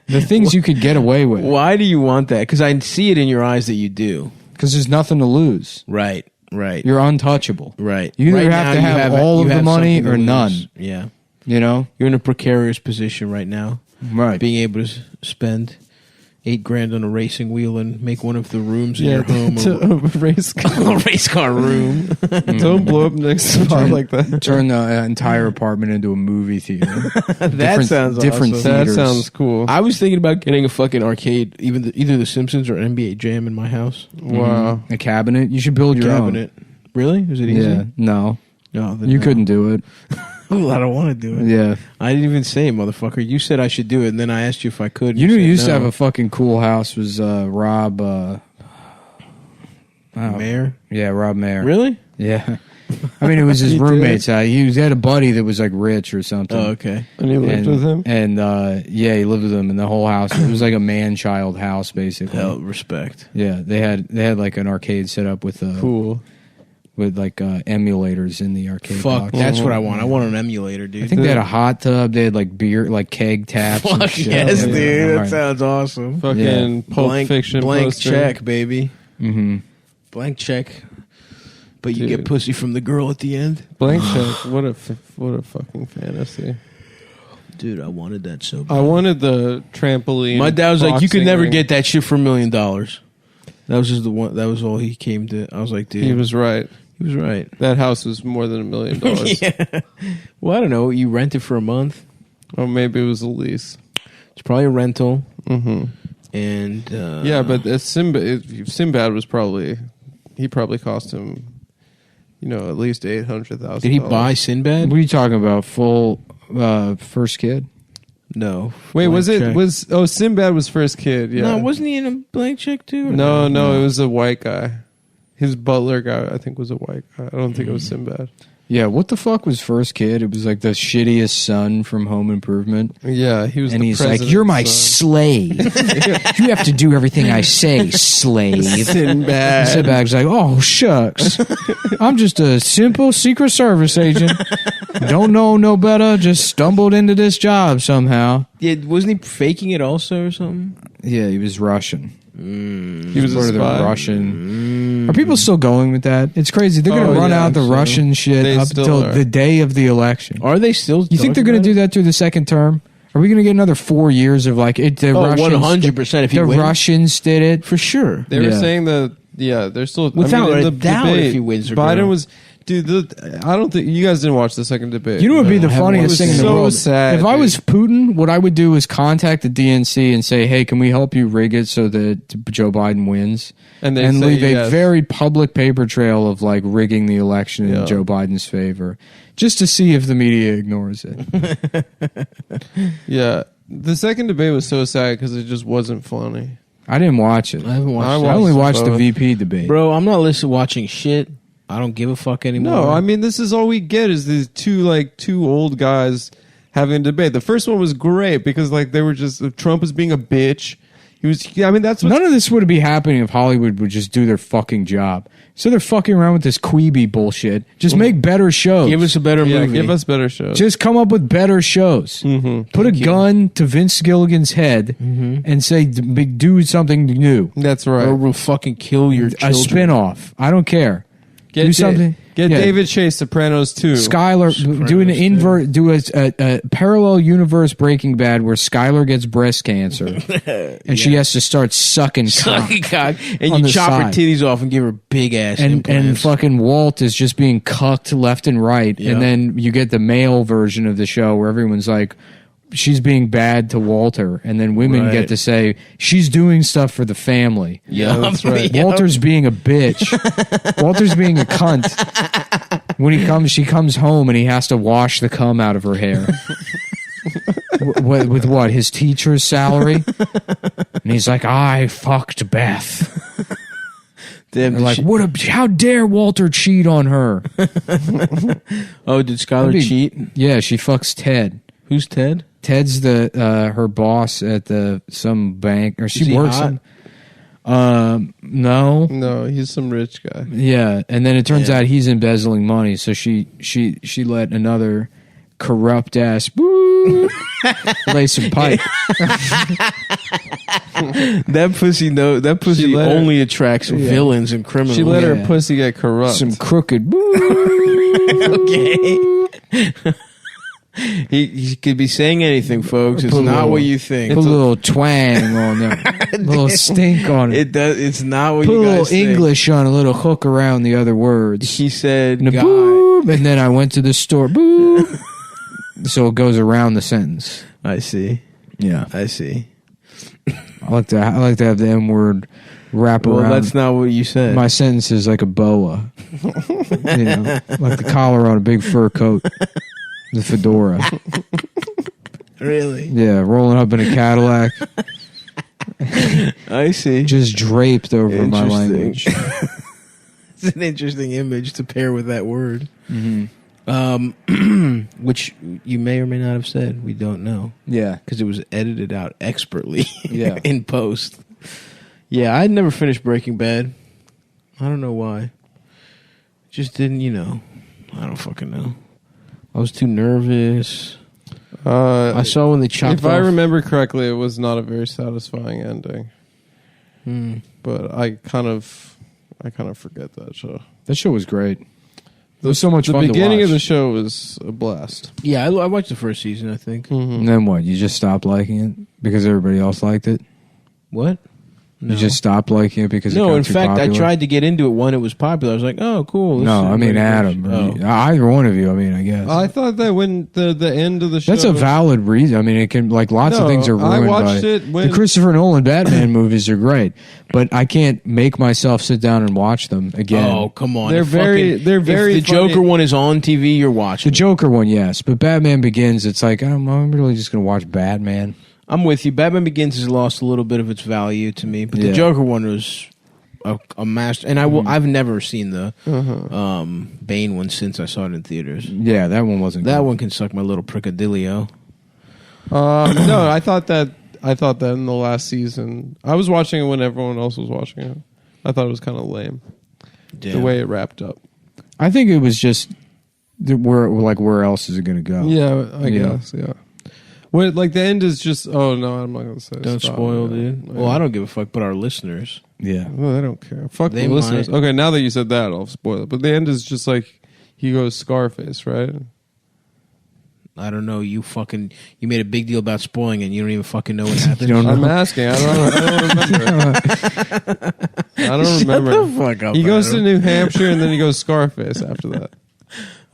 [SPEAKER 8] The things you could get away with.
[SPEAKER 2] Why do you want that? Because I see it in your eyes that you do.
[SPEAKER 8] Because there's nothing to lose.
[SPEAKER 2] Right.
[SPEAKER 8] You're untouchable.
[SPEAKER 2] Right.
[SPEAKER 8] You either
[SPEAKER 2] Right
[SPEAKER 8] have
[SPEAKER 2] now,
[SPEAKER 8] to
[SPEAKER 2] you
[SPEAKER 8] have all of
[SPEAKER 2] you
[SPEAKER 8] the
[SPEAKER 2] have
[SPEAKER 8] money
[SPEAKER 2] something to
[SPEAKER 8] or
[SPEAKER 2] lose.
[SPEAKER 8] none.
[SPEAKER 2] Yeah.
[SPEAKER 8] You know?
[SPEAKER 2] You're in a precarious position right now.
[SPEAKER 8] Right.
[SPEAKER 2] Being able to spend $8,000 on a racing wheel and make one of the rooms in your home
[SPEAKER 3] to a race car.
[SPEAKER 2] a race car room.
[SPEAKER 3] Don't blow up next spot like that.
[SPEAKER 8] Turn the entire apartment into a movie theater.
[SPEAKER 2] That sounds
[SPEAKER 8] different
[SPEAKER 2] awesome.
[SPEAKER 3] That
[SPEAKER 8] theaters.
[SPEAKER 3] sounds cool.
[SPEAKER 2] I was thinking about getting a fucking arcade, either The Simpsons or NBA Jam in my house.
[SPEAKER 3] Wow.
[SPEAKER 8] A cabinet. You should build your
[SPEAKER 2] Cabinet. Really? Is it
[SPEAKER 8] own.
[SPEAKER 2] easy?
[SPEAKER 8] Yeah. No.
[SPEAKER 2] No, then
[SPEAKER 8] You
[SPEAKER 2] no.
[SPEAKER 8] couldn't do it.
[SPEAKER 2] Well, I don't want to do it.
[SPEAKER 8] Yeah.
[SPEAKER 2] I didn't even say, motherfucker. You said I should do it, and then I asked you if I could.
[SPEAKER 8] You knew
[SPEAKER 2] said
[SPEAKER 8] you used to
[SPEAKER 2] no.
[SPEAKER 8] have a fucking cool house was Rob
[SPEAKER 2] Mayor.
[SPEAKER 8] Yeah, Rob Mayer.
[SPEAKER 2] Really?
[SPEAKER 8] Yeah. I mean, it was his roommate's house. He had a buddy that was like rich or something.
[SPEAKER 2] Oh, okay.
[SPEAKER 3] And you lived with him?
[SPEAKER 8] And yeah, he lived with him in the whole house. It was like a man-child house, basically.
[SPEAKER 2] Hell, respect.
[SPEAKER 8] Yeah, they had like an arcade set up with
[SPEAKER 3] Cool.
[SPEAKER 8] with like emulators in the arcade
[SPEAKER 2] Fuck,
[SPEAKER 8] box.
[SPEAKER 2] that's what I want. I want an emulator, dude.
[SPEAKER 8] I think they had a hot tub. They had like beer, like keg taps. and
[SPEAKER 2] Fuck
[SPEAKER 8] shit.
[SPEAKER 2] yes,
[SPEAKER 8] Yeah,
[SPEAKER 2] dude. That
[SPEAKER 8] right.
[SPEAKER 2] sounds awesome.
[SPEAKER 3] Fucking Pulp Fiction
[SPEAKER 2] blank
[SPEAKER 3] poster.
[SPEAKER 2] check, baby.
[SPEAKER 8] Mm-hmm.
[SPEAKER 2] Blank check. But you
[SPEAKER 3] Dude.
[SPEAKER 2] get pussy from the girl at the end.
[SPEAKER 3] Blank check. What a fucking fantasy.
[SPEAKER 2] Dude, I wanted that so bad.
[SPEAKER 3] I wanted the trampoline.
[SPEAKER 2] My dad was like, "You could
[SPEAKER 3] boxing
[SPEAKER 2] never
[SPEAKER 3] ring."
[SPEAKER 2] get that shit for $1 million." That was just the one. That was all he came to. I was like, "Dude,
[SPEAKER 3] He was right.
[SPEAKER 2] He was right."
[SPEAKER 3] That house was more than $1 million.
[SPEAKER 2] Yeah. Well, I don't know. You rent it for a month.
[SPEAKER 3] Or maybe it was a lease.
[SPEAKER 2] It's probably a rental.
[SPEAKER 3] Mm-hmm.
[SPEAKER 2] And
[SPEAKER 3] yeah, but Sinbad was probably cost him, at least $800,000.
[SPEAKER 2] did he buy Sinbad?
[SPEAKER 8] What are you talking about? Full first kid?
[SPEAKER 2] No.
[SPEAKER 3] Wait,
[SPEAKER 2] Blank check.
[SPEAKER 3] Sinbad was first kid? Yeah.
[SPEAKER 2] No, wasn't he in a blank check too?
[SPEAKER 3] No, it was a white guy. His butler guy, I think, was a white guy. I don't think it was Sinbad.
[SPEAKER 8] Yeah, what the fuck was first kid? It was like the shittiest son from Home Improvement.
[SPEAKER 3] Yeah, he was.
[SPEAKER 8] And
[SPEAKER 3] the
[SPEAKER 8] he's like,
[SPEAKER 3] president's
[SPEAKER 8] "You're my
[SPEAKER 3] son."
[SPEAKER 8] slave. You have to do everything I say, slave."
[SPEAKER 2] Sinbad.
[SPEAKER 8] Sinbad's like, "Oh shucks, I'm just a simple Secret Service agent. Don't know no better. Just stumbled into this job somehow."
[SPEAKER 2] Yeah, wasn't he faking it also or something?
[SPEAKER 8] Yeah, he was Russian.
[SPEAKER 3] He was
[SPEAKER 8] part
[SPEAKER 3] a
[SPEAKER 8] of the
[SPEAKER 3] spy.
[SPEAKER 8] Russian. Are people still going with that? It's crazy. They're going to run out the Russian shit
[SPEAKER 3] They
[SPEAKER 8] up
[SPEAKER 3] still
[SPEAKER 8] until
[SPEAKER 3] are.
[SPEAKER 8] the day of the election.
[SPEAKER 2] Are they still?
[SPEAKER 8] You think they're going to do that through the second term? Are we going to get another 4 years of like it? The Russians,
[SPEAKER 2] 100%. If he
[SPEAKER 8] the
[SPEAKER 2] wins,
[SPEAKER 8] Russians did it
[SPEAKER 2] for sure.
[SPEAKER 3] They were
[SPEAKER 8] Yeah.
[SPEAKER 3] saying that. Yeah, they're still
[SPEAKER 2] Without
[SPEAKER 3] in
[SPEAKER 2] a
[SPEAKER 3] the
[SPEAKER 2] doubt
[SPEAKER 3] debate,
[SPEAKER 2] if he wins, they're
[SPEAKER 3] Biden
[SPEAKER 2] gonna-
[SPEAKER 3] was. Dude, I don't think you guys didn't watch the second debate.
[SPEAKER 8] You know what would be
[SPEAKER 3] No.
[SPEAKER 8] the
[SPEAKER 3] It
[SPEAKER 8] funniest
[SPEAKER 3] was
[SPEAKER 8] thing in the
[SPEAKER 3] so
[SPEAKER 8] world?
[SPEAKER 3] sad,
[SPEAKER 8] If I
[SPEAKER 3] dude.
[SPEAKER 8] was Putin, what I would do is contact the DNC and say, "Hey, can we help you rig it so that Joe Biden wins?"
[SPEAKER 3] And they
[SPEAKER 8] and
[SPEAKER 3] say
[SPEAKER 8] leave a
[SPEAKER 3] yes.
[SPEAKER 8] very public paper trail of like rigging the election in
[SPEAKER 3] Yeah.
[SPEAKER 8] Joe Biden's favor, just to see if the media ignores it.
[SPEAKER 3] Yeah, the second debate was so sad because it just wasn't funny.
[SPEAKER 8] I didn't watch it.
[SPEAKER 2] I haven't watched.
[SPEAKER 3] I
[SPEAKER 2] it.
[SPEAKER 8] I only watched the
[SPEAKER 3] both.
[SPEAKER 8] VP debate.
[SPEAKER 2] Bro, I'm not watching shit. I don't give a fuck anymore.
[SPEAKER 3] No, I mean this is all we get is these two old guys having a debate. The first one was great because they were just Trump was being a bitch. He was. Yeah, I mean that's what.
[SPEAKER 8] None of this would be happening if Hollywood would just do their fucking job. So they're fucking around with this Queeby bullshit. Just make better shows.
[SPEAKER 2] give us a better
[SPEAKER 3] Yeah,
[SPEAKER 2] movie.
[SPEAKER 3] give us better shows.
[SPEAKER 8] Just come up with better shows.
[SPEAKER 3] Mm-hmm.
[SPEAKER 8] Put a gun to Vince Gilligan's head and say, do something new.
[SPEAKER 3] That's right.
[SPEAKER 2] or we'll fucking kill your
[SPEAKER 8] A
[SPEAKER 2] children.
[SPEAKER 8] spin-off. I don't care.
[SPEAKER 3] Get
[SPEAKER 8] do something.
[SPEAKER 3] Get
[SPEAKER 8] Yeah.
[SPEAKER 3] David Chase, Sopranos 2.
[SPEAKER 8] Skylar, do an invert, do a parallel universe Breaking Bad where Skylar gets breast cancer and she has to start sucking cock.
[SPEAKER 2] God, and
[SPEAKER 8] on
[SPEAKER 2] you
[SPEAKER 8] the
[SPEAKER 2] chop her
[SPEAKER 8] side.
[SPEAKER 2] titties off and give her big ass
[SPEAKER 8] And
[SPEAKER 2] implants.
[SPEAKER 8] fucking Walt is just being cucked left and right.
[SPEAKER 2] Yeah.
[SPEAKER 8] And then you get the male version of the show where everyone's like, she's being bad to Walter. And then women
[SPEAKER 2] Right.
[SPEAKER 8] get to say, she's doing stuff for the family.
[SPEAKER 2] Yeah, that's right.
[SPEAKER 8] Walter's being a bitch. Walter's being a cunt. When she comes home and he has to wash the cum out of her hair. with what? His teacher's salary? And he's like, I fucked Beth.
[SPEAKER 2] Damn,
[SPEAKER 8] They're like, how dare Walter cheat on her?
[SPEAKER 2] oh, did Skylar cheat?
[SPEAKER 8] Yeah, she fucks Ted.
[SPEAKER 2] Who's Ted?
[SPEAKER 8] Ted's her boss at some bank, or she
[SPEAKER 2] Is he
[SPEAKER 8] works.
[SPEAKER 2] hot?
[SPEAKER 8] No.
[SPEAKER 3] No, he's some rich guy.
[SPEAKER 8] Yeah, and then it turns out he's embezzling money, so she let another corrupt ass lay some pipe.
[SPEAKER 2] That pussy that pussy
[SPEAKER 3] She let her-
[SPEAKER 2] only attracts villains and criminals.
[SPEAKER 3] She let
[SPEAKER 8] Yeah.
[SPEAKER 3] her pussy get corrupt.
[SPEAKER 8] Some crooked.
[SPEAKER 2] Okay. He could be saying anything, folks. It's
[SPEAKER 8] Put a
[SPEAKER 2] not
[SPEAKER 8] little-
[SPEAKER 2] what you think.
[SPEAKER 8] Put a little twang on there, a little stink on it.
[SPEAKER 2] It does. It's not what
[SPEAKER 8] Put a
[SPEAKER 2] you
[SPEAKER 8] little
[SPEAKER 2] guys think.
[SPEAKER 8] English on a little hook around the other words.
[SPEAKER 2] He said,
[SPEAKER 8] And a
[SPEAKER 2] "Guy."
[SPEAKER 8] boop, and then I went to the store. Boop. So it goes around the sentence.
[SPEAKER 2] I see.
[SPEAKER 8] Yeah,
[SPEAKER 2] I see.
[SPEAKER 8] I like to have the M word wrap
[SPEAKER 2] Well,
[SPEAKER 8] around.
[SPEAKER 2] that's not what you said.
[SPEAKER 8] My sentence is like a boa, like the collar on a big fur coat, the fedora.
[SPEAKER 2] Really?
[SPEAKER 8] Yeah, rolling up in a Cadillac,
[SPEAKER 2] I see.
[SPEAKER 8] just draped over my
[SPEAKER 2] Interesting.
[SPEAKER 8] language.
[SPEAKER 2] It's an interesting image to pair with that word.
[SPEAKER 8] Mm-hmm.
[SPEAKER 2] Which you may or may not have said. We don't know
[SPEAKER 8] Yeah,
[SPEAKER 2] because it was edited out expertly
[SPEAKER 8] Yeah.
[SPEAKER 2] in post. Yeah, I'd never finished Breaking Bad. I don't know why. Just didn't, I don't fucking know. I was too nervous. I saw when they chopped
[SPEAKER 3] If I
[SPEAKER 2] off-
[SPEAKER 3] remember correctly, it was not a very satisfying ending. But I kind of forget that show.
[SPEAKER 8] That show was great. It was so much fun to watch.
[SPEAKER 3] The beginning of the show was a blast.
[SPEAKER 2] Yeah, I watched the first season, I think.
[SPEAKER 8] And then what? You just stopped liking it because everybody else liked it?
[SPEAKER 2] What?
[SPEAKER 8] You just stopped liking it because it got
[SPEAKER 2] in
[SPEAKER 8] too
[SPEAKER 2] fact,
[SPEAKER 8] popular?
[SPEAKER 2] I tried to get into it when it was popular. I was like, oh, cool.
[SPEAKER 8] No, I mean Adam. Either one of you, I guess.
[SPEAKER 3] I thought that when the end of the show...
[SPEAKER 8] That's a valid reason. I mean, it can lots of things are ruined.
[SPEAKER 3] I watched it when...
[SPEAKER 8] The Christopher Nolan Batman movies are great, but I can't make myself sit down and watch them again.
[SPEAKER 2] Oh, come on.
[SPEAKER 3] They're very
[SPEAKER 2] If the
[SPEAKER 3] funny.
[SPEAKER 2] Joker one is on TV, you're watching
[SPEAKER 8] The Joker one, yes, but Batman Begins, it's like I'm really just going to watch Batman.
[SPEAKER 2] I'm with you. Batman Begins has lost a little bit of its value to me, but the Joker one was a master. And I've never seen the Bane one since I saw it in theaters.
[SPEAKER 8] Yeah, that one wasn't.
[SPEAKER 2] That
[SPEAKER 8] good.
[SPEAKER 2] one can suck my little prickadillo.
[SPEAKER 3] No, I thought that in the last season. I was watching it when everyone else was watching it. I thought it was kind of lame the way it wrapped up.
[SPEAKER 8] I think it was just where else is it going to go?
[SPEAKER 3] Yeah, I guess. Yeah. Well, the end is just. Oh no, I'm not gonna say.
[SPEAKER 2] Don't
[SPEAKER 3] Stop.
[SPEAKER 2] spoil, dude. Well, I don't give a fuck, but our listeners.
[SPEAKER 8] Yeah.
[SPEAKER 3] Well, they don't care. Fuck
[SPEAKER 2] They
[SPEAKER 3] the listeners.
[SPEAKER 2] might.
[SPEAKER 3] Okay, now that you said that, I'll spoil it. But the end is just he goes Scarface, right?
[SPEAKER 2] I don't know. You made a big deal about spoiling it. And you don't even fucking know what happened.
[SPEAKER 3] I'm asking. I don't remember. I don't remember.
[SPEAKER 2] Shut the fuck up,
[SPEAKER 3] He goes to
[SPEAKER 2] Adam.
[SPEAKER 3] New Hampshire and then he goes Scarface after that.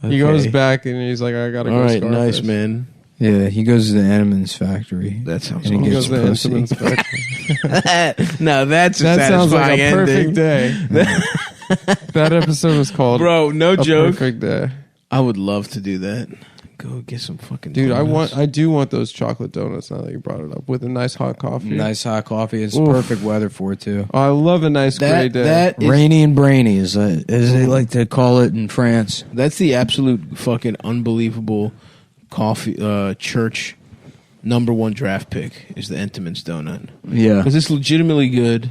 [SPEAKER 3] He goes back and he's like, I gotta go.
[SPEAKER 2] All right,
[SPEAKER 3] Scarface.
[SPEAKER 2] nice man.
[SPEAKER 8] Yeah, he goes to the Entenmann's factory.
[SPEAKER 2] That sounds
[SPEAKER 8] and he
[SPEAKER 3] He
[SPEAKER 8] gets
[SPEAKER 3] goes to
[SPEAKER 8] pussy.
[SPEAKER 3] Entenmann's factory.
[SPEAKER 2] No, that's a
[SPEAKER 3] That sounds like
[SPEAKER 2] satisfying
[SPEAKER 3] a perfect
[SPEAKER 2] ending.
[SPEAKER 3] day. That episode was called
[SPEAKER 2] Bro, no
[SPEAKER 3] A
[SPEAKER 2] joke.
[SPEAKER 3] Perfect Day.
[SPEAKER 2] I would love to do that. Go get some fucking
[SPEAKER 3] Dude,
[SPEAKER 2] donuts.
[SPEAKER 3] I do want those chocolate donuts now that you brought it up with a nice hot coffee.
[SPEAKER 8] Nice hot coffee. It's
[SPEAKER 3] Oof.
[SPEAKER 8] perfect weather for it too.
[SPEAKER 3] Oh, I love a nice gray day.
[SPEAKER 2] that is,
[SPEAKER 8] Rainy and brainy, as they like to call it in France.
[SPEAKER 2] that's the absolute fucking unbelievable coffee church #1 draft pick is the Entenmann's donut.
[SPEAKER 8] Yeah.
[SPEAKER 2] Because it's legitimately good.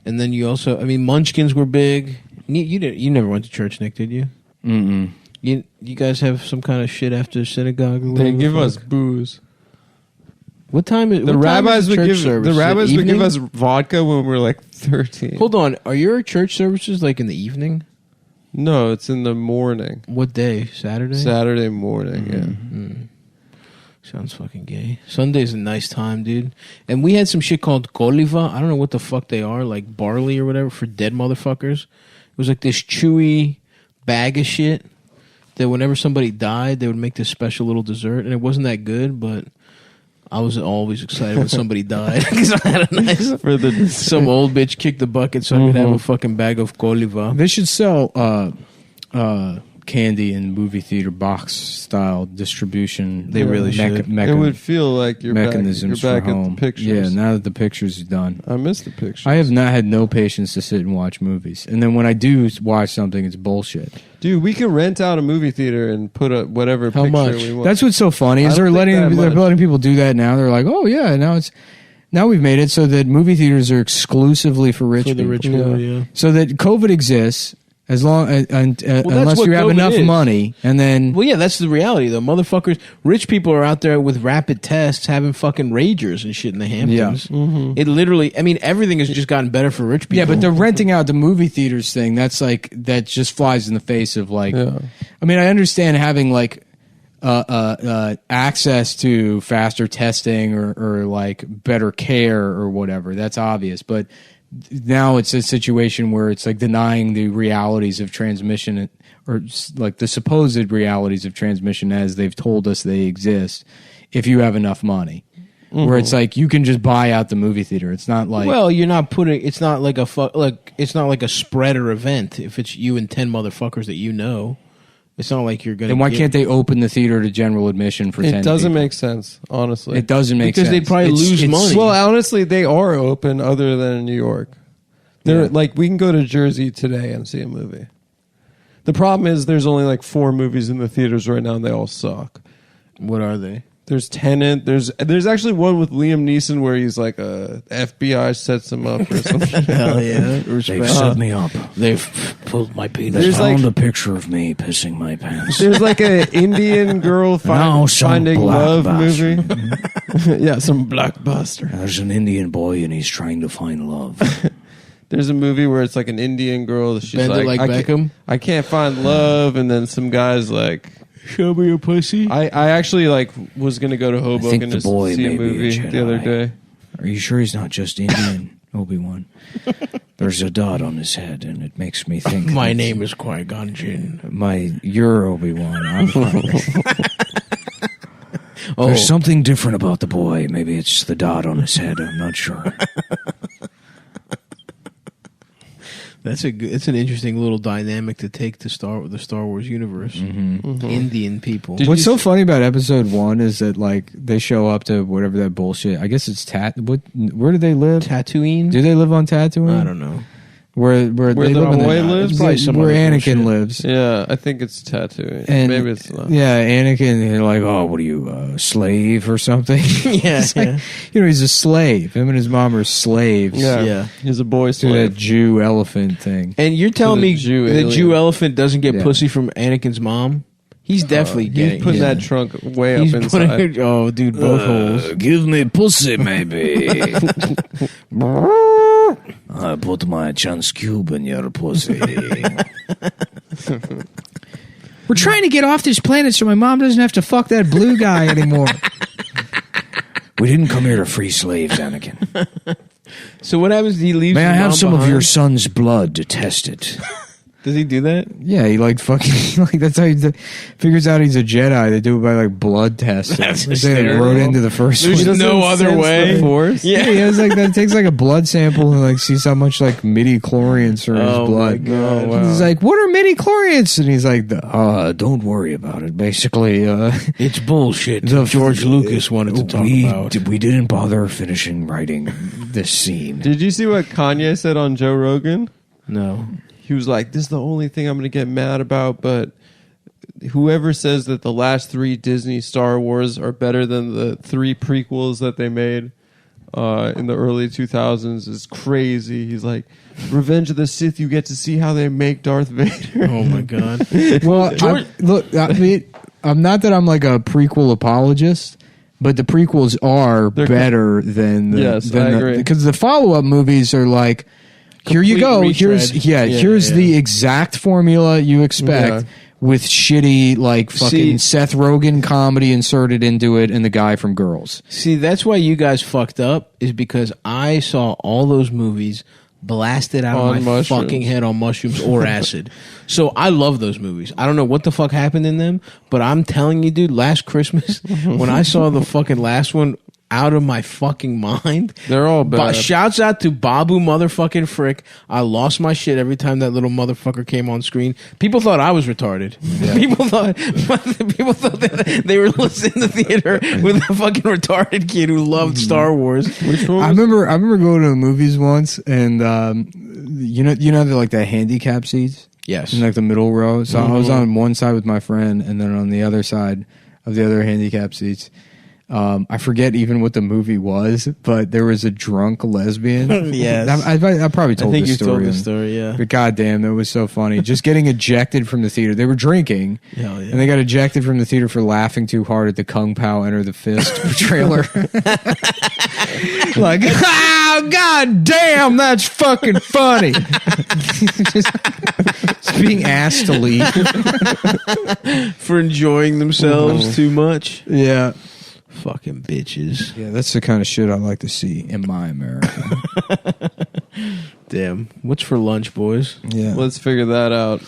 [SPEAKER 2] And then you also, Munchkins were big. You never went to church, Nick, did you?
[SPEAKER 8] Mm-mm.
[SPEAKER 2] You guys have some kind of shit after synagogue? Or
[SPEAKER 3] They
[SPEAKER 2] whatever
[SPEAKER 3] give
[SPEAKER 2] the
[SPEAKER 3] us
[SPEAKER 2] fuck?
[SPEAKER 3] booze.
[SPEAKER 2] What time is
[SPEAKER 3] The
[SPEAKER 2] what time
[SPEAKER 3] rabbis
[SPEAKER 2] is
[SPEAKER 3] would
[SPEAKER 2] church
[SPEAKER 3] give
[SPEAKER 2] service?
[SPEAKER 3] the rabbis
[SPEAKER 2] The
[SPEAKER 3] would give
[SPEAKER 2] evening?
[SPEAKER 3] us vodka when we were like 13.
[SPEAKER 2] Hold on, are your church services like in the evening?
[SPEAKER 3] No, it's in the morning.
[SPEAKER 2] What day? Saturday?
[SPEAKER 3] Saturday morning,
[SPEAKER 2] Sounds fucking gay. Sunday's a nice time, dude. And we had some shit called koliva. I don't know what the fuck they are, like barley or whatever for dead motherfuckers. It was like this chewy bag of shit that whenever somebody died, they would make this special little dessert. And it wasn't that good, but I was always excited when somebody died because I had a nice
[SPEAKER 3] For the
[SPEAKER 2] some old bitch kicked the bucket so I could have a fucking bag of koliva.
[SPEAKER 8] They should sell candy in movie theater box style distribution.
[SPEAKER 2] They really should.
[SPEAKER 3] it would feel like you're
[SPEAKER 8] mechanisms
[SPEAKER 3] back
[SPEAKER 8] for
[SPEAKER 3] at
[SPEAKER 8] home.
[SPEAKER 3] the pictures.
[SPEAKER 8] Yeah, now that the pictures is done.
[SPEAKER 3] I miss the pictures.
[SPEAKER 8] I have not had no patience to sit and watch movies. And then when I do watch something, it's bullshit.
[SPEAKER 3] Dude, we could rent out a movie theater and put a whatever
[SPEAKER 2] How
[SPEAKER 3] picture
[SPEAKER 2] much?
[SPEAKER 3] we want.
[SPEAKER 8] That's what's so funny is
[SPEAKER 3] I
[SPEAKER 8] they're
[SPEAKER 3] don't think that much.
[SPEAKER 8] letting people do that now. They're like, oh yeah, now we've made it so that movie theaters are exclusively for rich
[SPEAKER 2] For the
[SPEAKER 8] people.
[SPEAKER 2] rich people, yeah.
[SPEAKER 8] So that COVID exists as long unless
[SPEAKER 2] what
[SPEAKER 8] you have
[SPEAKER 2] COVID
[SPEAKER 8] enough
[SPEAKER 2] is.
[SPEAKER 8] money, and then
[SPEAKER 2] Well, yeah, that's the reality, though. Motherfuckers, rich people are out there with rapid tests having fucking ragers and shit in the Hamptons.
[SPEAKER 8] Yeah.
[SPEAKER 2] It literally, everything has just gotten better for rich people.
[SPEAKER 8] yeah, but the renting out the movie theaters thing, that just flies in the face of like.
[SPEAKER 3] Yeah.
[SPEAKER 8] I mean, I understand having like access to faster testing or like better care or whatever. That's obvious, but now it's a situation where it's like denying the realities of transmission or like the supposed realities of transmission as they've told us they exist if you have enough money. Where it's like you can just buy out the movie theater. It's not like
[SPEAKER 2] well, you're not putting. It's not like it's not like a spreader event. If it's you and 10 motherfuckers that you know, it's not like you're gonna.
[SPEAKER 8] then why can't they open the theater to general admission for 10
[SPEAKER 3] It doesn't
[SPEAKER 8] people?
[SPEAKER 3] make sense, honestly.
[SPEAKER 8] It doesn't make
[SPEAKER 2] Because
[SPEAKER 8] sense.
[SPEAKER 2] they'd probably lose money.
[SPEAKER 3] Well, honestly, they are open other than in New York. They're like we can go to Jersey today and see a movie. The problem is there's only like 4 movies in the theaters right now and they all suck.
[SPEAKER 2] What are they?
[SPEAKER 3] There's Tenet. There's actually one with Liam Neeson where he's like FBI sets him up or something.
[SPEAKER 2] Hell yeah.
[SPEAKER 8] They've set me up.
[SPEAKER 2] They've pulled my penis.
[SPEAKER 8] There's
[SPEAKER 3] like-
[SPEAKER 8] found a picture of me pissing my pants.
[SPEAKER 3] There's like an Indian girl
[SPEAKER 8] Now some
[SPEAKER 3] finding love
[SPEAKER 8] blockbuster.
[SPEAKER 3] movie. Yeah, some blockbuster.
[SPEAKER 8] There's an Indian boy and he's trying to find love.
[SPEAKER 3] There's a movie where it's like an Indian girl. She's
[SPEAKER 2] Bend it like Beckham?
[SPEAKER 3] I can't find love, and then some guys like,
[SPEAKER 2] Show me your pussy.
[SPEAKER 3] I actually like was gonna go to Hoboken
[SPEAKER 8] the
[SPEAKER 3] to
[SPEAKER 8] boy
[SPEAKER 3] see a
[SPEAKER 8] may be a
[SPEAKER 3] movie the other
[SPEAKER 8] Jedi.
[SPEAKER 3] day.
[SPEAKER 8] Are you sure he's not just Indian, Obi-Wan? There's a dot on his head, and it makes me think.
[SPEAKER 2] My
[SPEAKER 8] that
[SPEAKER 2] name is Qui-Gon Jinn.
[SPEAKER 8] You're Obi-Wan. I'm
[SPEAKER 2] Oh,
[SPEAKER 8] There's something different about the boy. Maybe it's the dot on his head. I'm not sure.
[SPEAKER 2] it's an interesting little dynamic to take to the Star Wars universe. Indian people.
[SPEAKER 1] What's so funny about episode 1 is that like they show up to whatever that bullshit. I guess it's where do they live?
[SPEAKER 2] Tatooine?
[SPEAKER 1] Do they live on Tatooine?
[SPEAKER 2] I don't know.
[SPEAKER 1] Where
[SPEAKER 3] Where
[SPEAKER 1] they
[SPEAKER 3] the
[SPEAKER 1] live in
[SPEAKER 3] boy
[SPEAKER 1] the,
[SPEAKER 3] lives?
[SPEAKER 2] Probably some
[SPEAKER 1] where
[SPEAKER 2] other
[SPEAKER 1] Anakin
[SPEAKER 2] bullshit.
[SPEAKER 1] lives.
[SPEAKER 3] Yeah, I think it's Tatooine.
[SPEAKER 1] And
[SPEAKER 3] Maybe it's not.
[SPEAKER 1] Yeah, Anakin. They're like, oh, what are you, a slave or something?
[SPEAKER 2] Yeah,
[SPEAKER 1] It's like, he's a slave. Him and his mom are slaves.
[SPEAKER 2] Yeah.
[SPEAKER 3] He's a boy
[SPEAKER 1] To that
[SPEAKER 3] slave.
[SPEAKER 1] Jew elephant thing.
[SPEAKER 2] And you're telling
[SPEAKER 3] the
[SPEAKER 2] me
[SPEAKER 3] Jew
[SPEAKER 2] the
[SPEAKER 3] alien.
[SPEAKER 2] Jew elephant doesn't get
[SPEAKER 1] Yeah.
[SPEAKER 2] pussy from Anakin's mom? He's definitely getting.
[SPEAKER 3] He's putting that trunk way up
[SPEAKER 2] He's
[SPEAKER 3] inside.
[SPEAKER 2] putting, oh, dude, both holes.
[SPEAKER 8] Give me pussy, maybe. I put my chance cube in your pussy.
[SPEAKER 1] We're trying to get off this planet so my mom doesn't have to fuck that blue guy anymore.
[SPEAKER 8] We didn't come here to free slaves, Anakin.
[SPEAKER 2] So what happens? He leaves.
[SPEAKER 8] May I
[SPEAKER 2] his
[SPEAKER 8] have
[SPEAKER 2] mom
[SPEAKER 8] some of
[SPEAKER 2] behind?
[SPEAKER 8] your son's blood to test it?
[SPEAKER 2] Does he do that?
[SPEAKER 1] Yeah, he like fucking like that's how he figures out he's a Jedi. They do it by like blood testing.
[SPEAKER 2] That's
[SPEAKER 1] They like,
[SPEAKER 2] hysterical.
[SPEAKER 1] wrote into the first
[SPEAKER 2] There's
[SPEAKER 1] one.
[SPEAKER 2] no other way.
[SPEAKER 1] Yeah, he has like that. Takes like a blood sample and like sees how much like midi chlorians are in
[SPEAKER 2] Oh,
[SPEAKER 1] his blood.
[SPEAKER 2] my God. Oh, wow.
[SPEAKER 1] He's like, "What are midi chlorians?" And he's like,
[SPEAKER 8] Don't worry about it. Basically,
[SPEAKER 2] It's bullshit.
[SPEAKER 8] the-
[SPEAKER 2] George Lucas wanted to talk about.
[SPEAKER 8] We didn't bother finishing writing this scene.
[SPEAKER 3] Did you see what Kanye said on Joe Rogan?
[SPEAKER 2] No.
[SPEAKER 3] He was like, "This is the only thing I'm going to get mad about, but whoever says that the last 3 Disney Star Wars are better than the 3 prequels that they made in the early 2000s is crazy." He's like, "Revenge of the Sith, you get to see how they make Darth Vader."
[SPEAKER 2] Oh my god.
[SPEAKER 1] "Well, I'm not that I'm like a prequel apologist." But the prequels are better than the,
[SPEAKER 3] Yes, I agree.
[SPEAKER 1] because the follow-up movies are like, here you go.
[SPEAKER 2] Complete
[SPEAKER 1] Here's
[SPEAKER 2] retread.
[SPEAKER 1] here's the exact formula you expect
[SPEAKER 3] Yeah.
[SPEAKER 1] with shitty like fucking
[SPEAKER 2] See-
[SPEAKER 1] Seth Rogen comedy inserted into it and the guy from Girls.
[SPEAKER 2] See, that's why you guys fucked up, is because I saw all those movies blasted out of
[SPEAKER 3] On
[SPEAKER 2] my
[SPEAKER 3] mushrooms.
[SPEAKER 2] fucking head on mushrooms or acid. So I love those movies. I don't know what the fuck happened in them, but I'm telling you, dude, last Christmas, when I saw the fucking last one, out of my fucking mind.
[SPEAKER 3] They're all bad.
[SPEAKER 2] Shouts out to Babu motherfucking Frick. I lost my shit every time that little motherfucker came on screen. People thought I was retarded. People thought that they were listening to the theater with a fucking retarded kid who loved Star Wars.
[SPEAKER 3] Which one?
[SPEAKER 1] I remember going to the movies once, and you know they're like the handicap seats.
[SPEAKER 2] Yes.
[SPEAKER 1] In like the middle row. So I was on one side with my friend, and then on the other side of the other handicap seats. I forget even what the movie was, but there was a drunk lesbian.
[SPEAKER 2] Yes.
[SPEAKER 1] I probably told
[SPEAKER 2] I think
[SPEAKER 1] this
[SPEAKER 2] you
[SPEAKER 1] story.
[SPEAKER 2] told the story, yeah.
[SPEAKER 1] But goddamn, that was so funny. Just getting ejected from the theater. They were drinking,
[SPEAKER 2] Hell yeah.
[SPEAKER 1] and they got ejected from the theater for laughing too hard at the Kung Pao Enter the Fist trailer. Like, oh, god damn, that's fucking funny. just being asked to leave.
[SPEAKER 2] For enjoying themselves too much.
[SPEAKER 1] Yeah.
[SPEAKER 2] Fucking bitches.
[SPEAKER 1] Yeah, that's the kind of shit I like to see in my America.
[SPEAKER 2] Damn. What's for lunch, boys?
[SPEAKER 1] Yeah.
[SPEAKER 3] Let's figure that out.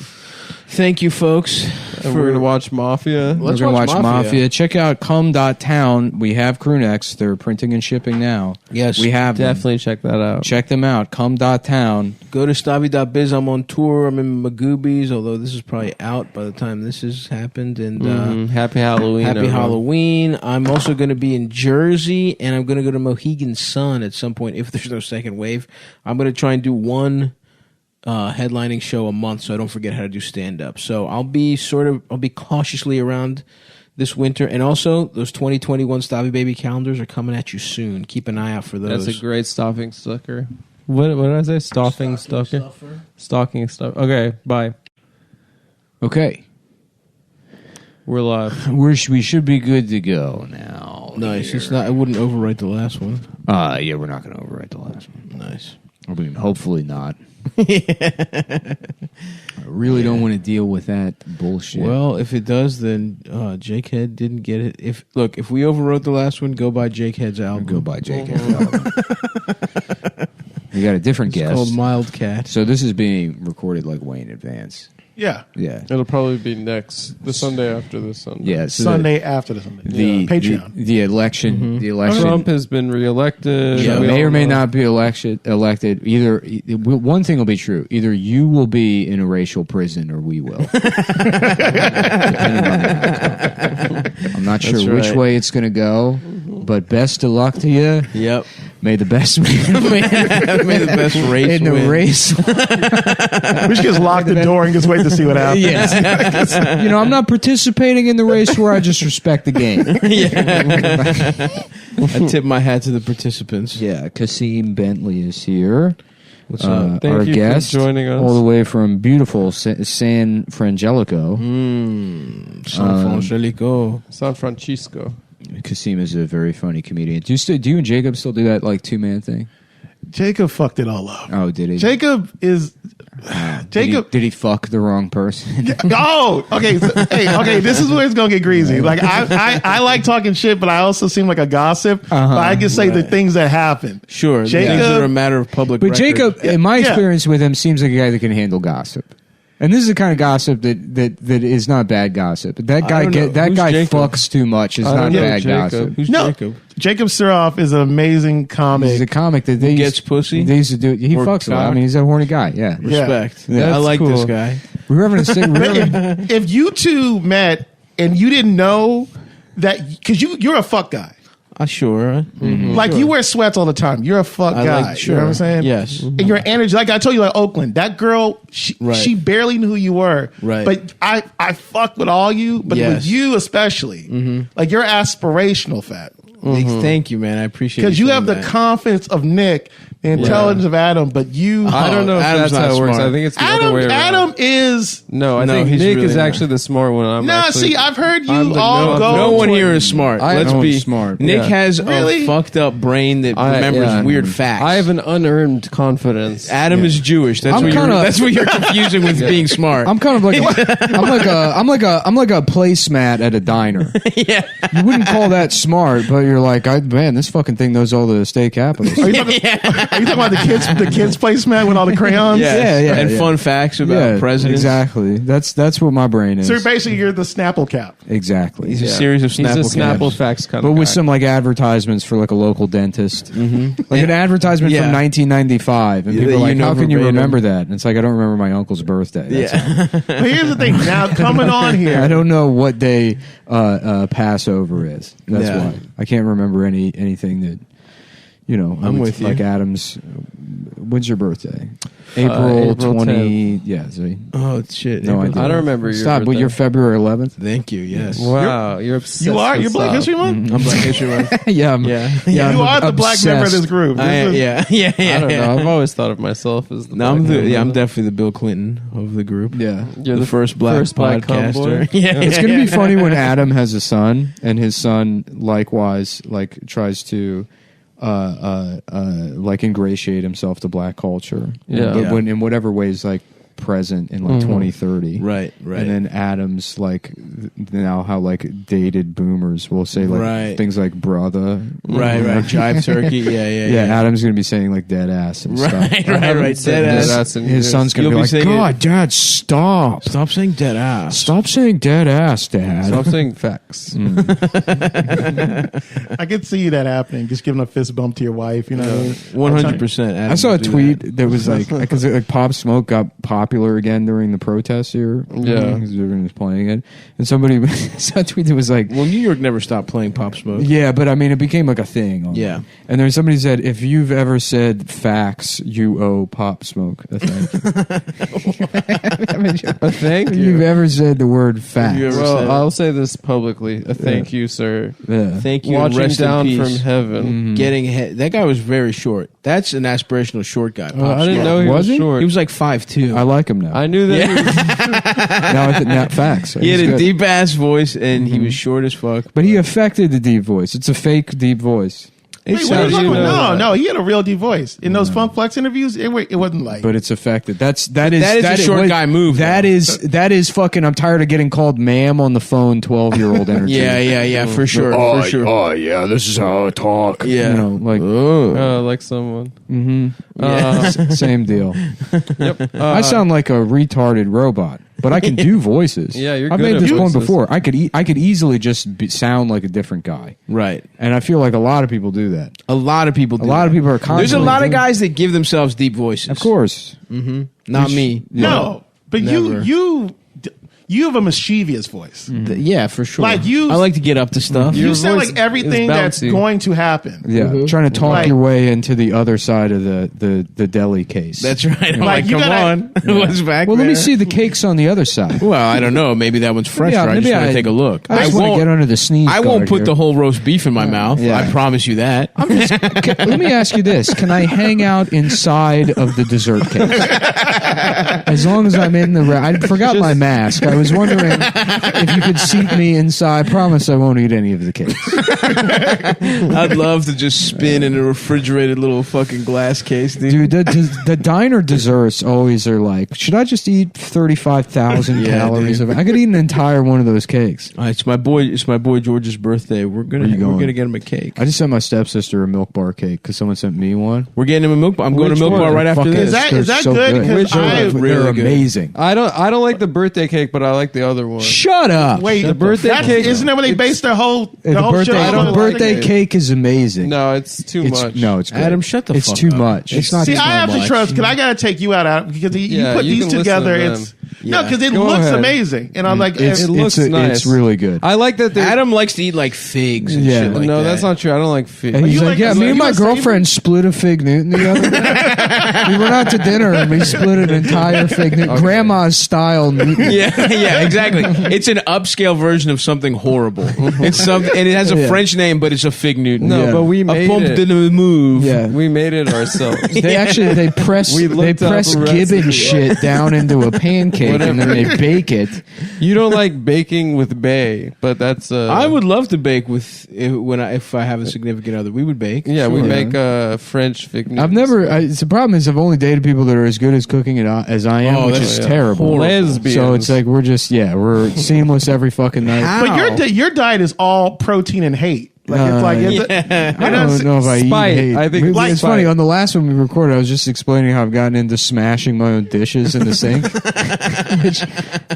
[SPEAKER 2] Thank you, folks.
[SPEAKER 3] And we're gonna watch Mafia.
[SPEAKER 2] Let's
[SPEAKER 1] We're going to
[SPEAKER 2] watch
[SPEAKER 1] watch
[SPEAKER 2] Mafia.
[SPEAKER 1] Mafia. Check out cum.town. We have crew necks. They're printing and shipping now.
[SPEAKER 2] Yes.
[SPEAKER 1] We have them.
[SPEAKER 3] Definitely check that out.
[SPEAKER 1] Check them out. Cum.town.
[SPEAKER 2] Go to stabby.biz. I'm on tour. I'm in Magoobies, although this is probably out by the time this has happened. And
[SPEAKER 3] Happy Halloween.
[SPEAKER 2] happy
[SPEAKER 3] everyone.
[SPEAKER 2] Halloween. I'm also going to be in Jersey, and I'm going to go to Mohegan Sun at some point if there's no second wave. I'm going to try and do one headlining show a month so I don't forget how to do stand-up. So I'll be cautiously around this winter. And also, those 2021 Stabby Baby calendars are coming at you soon. Keep an eye out for those.
[SPEAKER 3] That's a great stocking stuffer. What did I say? Stocking stuffer? Stocking stuffer. Okay, bye.
[SPEAKER 8] Okay.
[SPEAKER 3] We're live.
[SPEAKER 8] We should be good to go now.
[SPEAKER 2] Nice. It's not. I wouldn't overwrite the last one.
[SPEAKER 8] Yeah, we're not going to overwrite the last one.
[SPEAKER 2] Nice.
[SPEAKER 8] I mean, hopefully not. I really don't want to deal with that bullshit.
[SPEAKER 2] Well, if it does, then Jake Head didn't get it. If we overwrote the last one, go buy Jake Head's album.
[SPEAKER 8] Go buy Jake Head's album. We got a different guest.
[SPEAKER 2] It's called Mildcat.
[SPEAKER 8] So this is being recorded like way in advance.
[SPEAKER 11] Yeah.
[SPEAKER 3] It'll probably be the Sunday after this Sunday.
[SPEAKER 8] Yeah, so
[SPEAKER 11] Sunday after the Sunday. Patreon.
[SPEAKER 8] The election. The election.
[SPEAKER 3] Trump has been reelected.
[SPEAKER 8] Yeah, may or may not be elected. Either one thing will be true: either you will be in a racial prison, or we will. Depending on the outcome. I'm not sure which way it's going to go, but best of luck to you.
[SPEAKER 2] Yep.
[SPEAKER 8] May the best man
[SPEAKER 2] may the best race
[SPEAKER 8] in the
[SPEAKER 2] win.
[SPEAKER 8] race.
[SPEAKER 11] We should just lock the door and just wait to see what happens.
[SPEAKER 8] Yes. I'm not participating in the race where I just respect the game.
[SPEAKER 2] I tip my hat to the participants.
[SPEAKER 8] Yeah, Kasim Bentley is here.
[SPEAKER 2] What's up?
[SPEAKER 3] Thank
[SPEAKER 8] our
[SPEAKER 3] you
[SPEAKER 8] guest,
[SPEAKER 3] for joining us.
[SPEAKER 8] all the way from beautiful San Frangelico.
[SPEAKER 2] San Frangelico.
[SPEAKER 3] San Francisco.
[SPEAKER 8] Kasim is a very funny comedian. Do you and Jacob still do that like 2-man thing?
[SPEAKER 11] Jacob fucked it all up.
[SPEAKER 8] Oh, did he?
[SPEAKER 11] Jacob is... Jacob...
[SPEAKER 8] Did he fuck the wrong person?
[SPEAKER 11] Oh, okay. Okay. This is where it's gonna get greasy. Like I like talking shit, but I also seem like a gossip. But I can say the things that happen.
[SPEAKER 2] Sure,
[SPEAKER 11] Jacob,
[SPEAKER 2] things that are a matter of public
[SPEAKER 8] But
[SPEAKER 2] record.
[SPEAKER 8] Jacob, in my experience with him, seems like a guy that can handle gossip. And this is the kind of gossip that is not bad gossip. That guy fucks too much. It's not bad gossip.
[SPEAKER 2] Who's
[SPEAKER 11] No.
[SPEAKER 2] Jacob?
[SPEAKER 11] Jacob Suroff is an amazing comic.
[SPEAKER 8] He's a comic that
[SPEAKER 2] He gets pussy?
[SPEAKER 8] They used to do. He
[SPEAKER 2] Or
[SPEAKER 8] fucks a lot.
[SPEAKER 2] cock?
[SPEAKER 8] I mean, he's a horny guy. Yeah.
[SPEAKER 2] Respect.
[SPEAKER 8] Yeah,
[SPEAKER 2] I like
[SPEAKER 8] cool.
[SPEAKER 2] this guy.
[SPEAKER 8] We were having a
[SPEAKER 11] If you two met and you didn't know that, because you're a fuck guy.
[SPEAKER 2] Sure.
[SPEAKER 11] Like you wear sweats all the time. You're a fuck
[SPEAKER 2] I
[SPEAKER 11] guy.
[SPEAKER 2] like-
[SPEAKER 11] You know what I'm
[SPEAKER 2] sure.
[SPEAKER 11] saying?
[SPEAKER 2] Yes.
[SPEAKER 11] And your energy, like I told you, like Oakland, that girl, she barely knew who you were.
[SPEAKER 2] Right.
[SPEAKER 11] But I fucked with all you, but
[SPEAKER 2] Yes.
[SPEAKER 11] with you especially. Like you're aspirational, Fat.
[SPEAKER 2] Thank you, man. I appreciate it.
[SPEAKER 11] Because you have the confidence of Nick, the intelligence of Adam, but you.
[SPEAKER 3] I don't know if
[SPEAKER 2] Adam's
[SPEAKER 3] that's
[SPEAKER 2] not
[SPEAKER 3] how it works.
[SPEAKER 2] smart.
[SPEAKER 3] I think it's the other way around.
[SPEAKER 11] Adam is.
[SPEAKER 3] No, I think
[SPEAKER 2] he's
[SPEAKER 3] Nick
[SPEAKER 2] really
[SPEAKER 3] is
[SPEAKER 2] not.
[SPEAKER 3] actually the smart one. I'm
[SPEAKER 11] No,
[SPEAKER 3] actually,
[SPEAKER 11] see, I've heard you
[SPEAKER 3] I'm the
[SPEAKER 11] all go.
[SPEAKER 2] No one
[SPEAKER 11] toward-
[SPEAKER 2] here is smart. Let's
[SPEAKER 8] no
[SPEAKER 2] be
[SPEAKER 8] one's smart.
[SPEAKER 2] Nick
[SPEAKER 3] Yeah.
[SPEAKER 2] has
[SPEAKER 11] Really?
[SPEAKER 2] a fucked up brain that remembers weird facts.
[SPEAKER 3] I have an unearned confidence.
[SPEAKER 2] Adam is Jewish. That's
[SPEAKER 8] I'm
[SPEAKER 2] what you're confusing with being smart.
[SPEAKER 8] I'm kind of like I'm like a placemat at a diner.
[SPEAKER 2] yeah.
[SPEAKER 8] You wouldn't call that smart, but you're like, man, this fucking thing knows all the state capitals.
[SPEAKER 11] Are you talking about the kids placemat with all the crayons?
[SPEAKER 2] Yeah. And
[SPEAKER 8] yeah.
[SPEAKER 2] fun facts about presidents.
[SPEAKER 8] Exactly. That's what my brain is.
[SPEAKER 11] So basically, you're the Snapple cap.
[SPEAKER 8] Exactly.
[SPEAKER 2] He's a series of
[SPEAKER 3] He's
[SPEAKER 2] Snapple
[SPEAKER 3] a Snapple
[SPEAKER 2] caps.
[SPEAKER 3] facts kind
[SPEAKER 8] But
[SPEAKER 3] of
[SPEAKER 8] with
[SPEAKER 3] guy.
[SPEAKER 8] some like advertisements for like a local dentist, like an advertisement
[SPEAKER 2] Yeah.
[SPEAKER 8] from 1995, and
[SPEAKER 2] Yeah,
[SPEAKER 8] people are
[SPEAKER 2] that
[SPEAKER 8] like,
[SPEAKER 2] you know
[SPEAKER 8] "How can you
[SPEAKER 2] verbatim."
[SPEAKER 8] remember that?" And it's like, I don't remember my uncle's birthday. That's all.
[SPEAKER 11] But here's the thing. Now coming on here,
[SPEAKER 8] I don't know what day Passover is. That's
[SPEAKER 2] Yeah.
[SPEAKER 8] why I can't remember anything that
[SPEAKER 2] I'm with you.
[SPEAKER 8] Like Adam's. When's your birthday? April
[SPEAKER 3] April
[SPEAKER 8] 20. Yeah. See?
[SPEAKER 2] Oh shit!
[SPEAKER 8] No idea.
[SPEAKER 3] I don't remember your
[SPEAKER 8] Stop. But
[SPEAKER 3] birthday.
[SPEAKER 8] you're February 11th.
[SPEAKER 2] Thank you. Yes.
[SPEAKER 3] Wow, you're obsessed.
[SPEAKER 11] you are.
[SPEAKER 3] with
[SPEAKER 11] You're Black
[SPEAKER 3] stuff.
[SPEAKER 11] History Month.
[SPEAKER 2] I'm Black History Month.
[SPEAKER 8] Yeah.
[SPEAKER 2] Yeah.
[SPEAKER 11] You are the black member of this
[SPEAKER 8] obsessed.
[SPEAKER 11] group.
[SPEAKER 2] I,
[SPEAKER 11] This is-
[SPEAKER 2] yeah.
[SPEAKER 3] I don't know. I've always thought of myself as the.
[SPEAKER 2] No, I'm
[SPEAKER 3] black
[SPEAKER 2] I'm
[SPEAKER 3] member.
[SPEAKER 2] definitely the Bill Clinton of the group.
[SPEAKER 8] Yeah.
[SPEAKER 3] You're
[SPEAKER 2] the first black podcaster.
[SPEAKER 3] cowboy.
[SPEAKER 2] Yeah.
[SPEAKER 8] It's going to be funny when Adam has a son, and his son likewise like tries to like ingratiate himself to black culture.
[SPEAKER 3] Yeah.
[SPEAKER 8] But
[SPEAKER 2] Yeah.
[SPEAKER 8] when in whatever ways like present in like 2030.
[SPEAKER 2] Right.
[SPEAKER 8] And then Adam's like now how like dated boomers will say like
[SPEAKER 2] Right.
[SPEAKER 8] things like brother.
[SPEAKER 2] Right. Jive turkey.
[SPEAKER 8] Yeah, Adam's gonna be saying like dead ass and stuff.
[SPEAKER 2] Right.
[SPEAKER 3] Dead
[SPEAKER 2] Dead ass.
[SPEAKER 3] ass in
[SPEAKER 8] His
[SPEAKER 3] years.
[SPEAKER 8] son's gonna
[SPEAKER 2] You'll
[SPEAKER 8] be
[SPEAKER 2] be
[SPEAKER 8] like,
[SPEAKER 2] saying
[SPEAKER 8] God, Dad, stop.
[SPEAKER 2] Stop saying dead ass.
[SPEAKER 8] Stop saying dead ass, Dad.
[SPEAKER 3] Stop saying facts.
[SPEAKER 11] I could see that happening. Just giving a fist bump to your wife. You know.
[SPEAKER 2] 100%.
[SPEAKER 8] I saw a tweet that was like because like Pop Smoke got popped popular again during the protests here.
[SPEAKER 2] Yeah.
[SPEAKER 8] Because everyone was playing it. And somebody tweeted was like,
[SPEAKER 2] well, New York never stopped playing Pop Smoke.
[SPEAKER 8] yeah, but I mean, it became like a thing.
[SPEAKER 2] Yeah.
[SPEAKER 8] And there's somebody said, if you've ever said facts, you owe Pop Smoke a thank you.
[SPEAKER 3] A thank
[SPEAKER 8] If
[SPEAKER 3] you.
[SPEAKER 8] you've ever said the word facts.
[SPEAKER 3] Well, I'll say this publicly. A thank you, sir.
[SPEAKER 8] Yeah.
[SPEAKER 2] Thank you.
[SPEAKER 3] Watching
[SPEAKER 2] rest
[SPEAKER 3] down
[SPEAKER 2] in
[SPEAKER 3] from
[SPEAKER 2] peace.
[SPEAKER 3] heaven.
[SPEAKER 2] Getting ahead. That guy was very short. That's an aspirational short guy. Pop
[SPEAKER 3] I didn't
[SPEAKER 2] Smoke.
[SPEAKER 3] know he was short.
[SPEAKER 2] He was like 5'2".
[SPEAKER 8] I like him now.
[SPEAKER 3] I knew that.
[SPEAKER 8] now facts.
[SPEAKER 2] He had
[SPEAKER 8] He's
[SPEAKER 2] a
[SPEAKER 8] good.
[SPEAKER 2] deep ass voice, and he was short as fuck.
[SPEAKER 8] But he affected the deep voice. It's a fake deep voice.
[SPEAKER 11] Wait, what are you talking about? No, he had a real deep voice. In those Funk Flex interviews, it wasn't like.
[SPEAKER 8] But it's affected. That is
[SPEAKER 2] a short guy move,
[SPEAKER 8] That
[SPEAKER 2] though.
[SPEAKER 8] is fucking. I'm tired of getting called ma'am on the phone. 12-year-old energy.
[SPEAKER 2] Yeah, for sure, for sure.
[SPEAKER 9] Oh, yeah, this is how I talk.
[SPEAKER 2] Yeah,
[SPEAKER 8] You know, like
[SPEAKER 3] Like someone.
[SPEAKER 8] same deal. I sound like a retarded robot, but I can do voices.
[SPEAKER 3] Yeah, you're
[SPEAKER 8] I've
[SPEAKER 3] good
[SPEAKER 8] made
[SPEAKER 3] at
[SPEAKER 8] this point
[SPEAKER 3] voices.
[SPEAKER 8] before. I could easily just sound like a different guy,
[SPEAKER 2] right.
[SPEAKER 8] and I feel like a lot of people do that.
[SPEAKER 2] A lot of people.
[SPEAKER 8] A lot of people are constantly.
[SPEAKER 2] There's a lot of
[SPEAKER 8] doing-
[SPEAKER 2] guys that give themselves deep voices.
[SPEAKER 8] Of course.
[SPEAKER 2] Not me.
[SPEAKER 11] no, but
[SPEAKER 2] Never.
[SPEAKER 11] you have a mischievous voice.
[SPEAKER 2] Yeah, for sure.
[SPEAKER 11] Like you-
[SPEAKER 2] I like to get up to stuff.
[SPEAKER 11] You
[SPEAKER 3] Your
[SPEAKER 11] sound
[SPEAKER 3] voice
[SPEAKER 11] like everything
[SPEAKER 3] is
[SPEAKER 11] that's
[SPEAKER 3] bouncy.
[SPEAKER 11] going to happen.
[SPEAKER 8] Yeah, trying to talk
[SPEAKER 11] Like-
[SPEAKER 8] your way into the other side of the deli case.
[SPEAKER 2] That's right. I'm
[SPEAKER 11] Like,
[SPEAKER 2] like,
[SPEAKER 11] you
[SPEAKER 2] come
[SPEAKER 11] gotta-
[SPEAKER 2] on. What's back
[SPEAKER 8] well,
[SPEAKER 2] there?
[SPEAKER 8] let me see the cakes on the other side.
[SPEAKER 2] Well, I don't know. Maybe that one's fresh. I just want to take a look.
[SPEAKER 8] I just want to get under the sneeze.
[SPEAKER 2] I won't
[SPEAKER 8] guard
[SPEAKER 2] put
[SPEAKER 8] here.
[SPEAKER 2] the whole roast beef in my mouth.
[SPEAKER 8] Yeah.
[SPEAKER 2] I promise you that.
[SPEAKER 8] Let me ask you this: can I hang out inside of the dessert cake? As long as I'm in the. I forgot my mask. I was wondering if you could seat me inside. I promise I won't eat any of the cakes.
[SPEAKER 2] I'd love to just spin in a refrigerated little fucking glass case, dude.
[SPEAKER 8] Dude, the diner desserts always are like, should I just eat 35,000
[SPEAKER 2] Yeah,
[SPEAKER 8] calories
[SPEAKER 2] dude.
[SPEAKER 8] of it? I could eat an entire one of those cakes.
[SPEAKER 2] It's my boy George's birthday. We're gonna get him a cake.
[SPEAKER 8] I just sent my stepsister a Milk Bar cake because someone sent me one.
[SPEAKER 2] We're getting him a milk bar. I'm going to
[SPEAKER 3] Which
[SPEAKER 2] Milk
[SPEAKER 3] one?
[SPEAKER 2] Bar right after
[SPEAKER 8] Fucking-
[SPEAKER 2] this.
[SPEAKER 11] Is that
[SPEAKER 8] so
[SPEAKER 11] good? Because
[SPEAKER 2] Which one?
[SPEAKER 11] I
[SPEAKER 2] Really
[SPEAKER 8] They're
[SPEAKER 2] good.
[SPEAKER 8] amazing.
[SPEAKER 3] I don't like the birthday cake, but I like the other one.
[SPEAKER 8] Shut up.
[SPEAKER 11] wait.
[SPEAKER 3] The birthday
[SPEAKER 11] that's-
[SPEAKER 3] cake-
[SPEAKER 11] isn't that where they base their whole
[SPEAKER 8] The
[SPEAKER 11] whole
[SPEAKER 8] birthday,
[SPEAKER 11] show on?
[SPEAKER 8] the birthday cake is amazing.
[SPEAKER 3] No, it's too much.
[SPEAKER 8] No, it's good.
[SPEAKER 2] Adam, shut the
[SPEAKER 8] It's
[SPEAKER 2] fuck
[SPEAKER 8] too
[SPEAKER 2] up.
[SPEAKER 8] much. It's not.
[SPEAKER 11] See,
[SPEAKER 8] too
[SPEAKER 11] I have to
[SPEAKER 8] much.
[SPEAKER 11] trust because I got to take you out because you
[SPEAKER 3] Yeah,
[SPEAKER 11] put
[SPEAKER 3] you
[SPEAKER 11] these
[SPEAKER 3] can listen
[SPEAKER 11] together.
[SPEAKER 3] to them.
[SPEAKER 11] It's no, because it
[SPEAKER 3] Go
[SPEAKER 11] looks
[SPEAKER 3] ahead.
[SPEAKER 11] amazing, and I'm like,
[SPEAKER 8] It's,
[SPEAKER 3] It looks nice.
[SPEAKER 8] It's really good.
[SPEAKER 3] I like that.
[SPEAKER 2] Adam likes to eat like figs and
[SPEAKER 8] Yeah.
[SPEAKER 2] shit like
[SPEAKER 3] no,
[SPEAKER 2] that.
[SPEAKER 3] that's not true. I don't like fish.
[SPEAKER 8] And he's
[SPEAKER 11] you
[SPEAKER 8] like,
[SPEAKER 11] like
[SPEAKER 8] yeah,
[SPEAKER 11] a-
[SPEAKER 8] me and
[SPEAKER 11] you
[SPEAKER 8] my
[SPEAKER 11] a savory?
[SPEAKER 8] girlfriend split a fig Newton the other day. We went out to dinner and we split an entire fig Newton. Grandma's style Newton.
[SPEAKER 2] Yeah, exactly. It's an upscale version of something horrible. It's something, and it has a
[SPEAKER 8] Yeah.
[SPEAKER 2] French name, but it's a fig Newton.
[SPEAKER 3] No,
[SPEAKER 8] Yeah.
[SPEAKER 3] but we
[SPEAKER 2] A
[SPEAKER 3] made
[SPEAKER 2] pompe
[SPEAKER 3] it.
[SPEAKER 2] de move.
[SPEAKER 8] Yeah.
[SPEAKER 3] We made it ourselves.
[SPEAKER 8] They press
[SPEAKER 3] We looked up a
[SPEAKER 8] Gibbon
[SPEAKER 3] recipe.
[SPEAKER 8] shit down into a pancake and then they bake it.
[SPEAKER 3] You don't like baking with bay, but that's
[SPEAKER 2] I would love to bake with if I have a significant other. We would bake.
[SPEAKER 3] Yeah, we
[SPEAKER 8] Sure.
[SPEAKER 3] make French fig Newtons.
[SPEAKER 8] I've never. The problem is I've only dated people that are as good as cooking it as I am,
[SPEAKER 2] Oh,
[SPEAKER 8] which
[SPEAKER 2] that's
[SPEAKER 8] is terrible.
[SPEAKER 3] Lesbians.
[SPEAKER 8] So it's like we're seamless every fucking night.
[SPEAKER 11] but your diet is all protein and hate. Like it's like it's,
[SPEAKER 8] I don't know if I
[SPEAKER 3] Spite.
[SPEAKER 8] eat hate.
[SPEAKER 3] I think
[SPEAKER 8] It's
[SPEAKER 3] it's
[SPEAKER 8] funny.
[SPEAKER 3] spite.
[SPEAKER 8] On the last one we recorded, I was just explaining how I've gotten into smashing my own dishes in the sink, which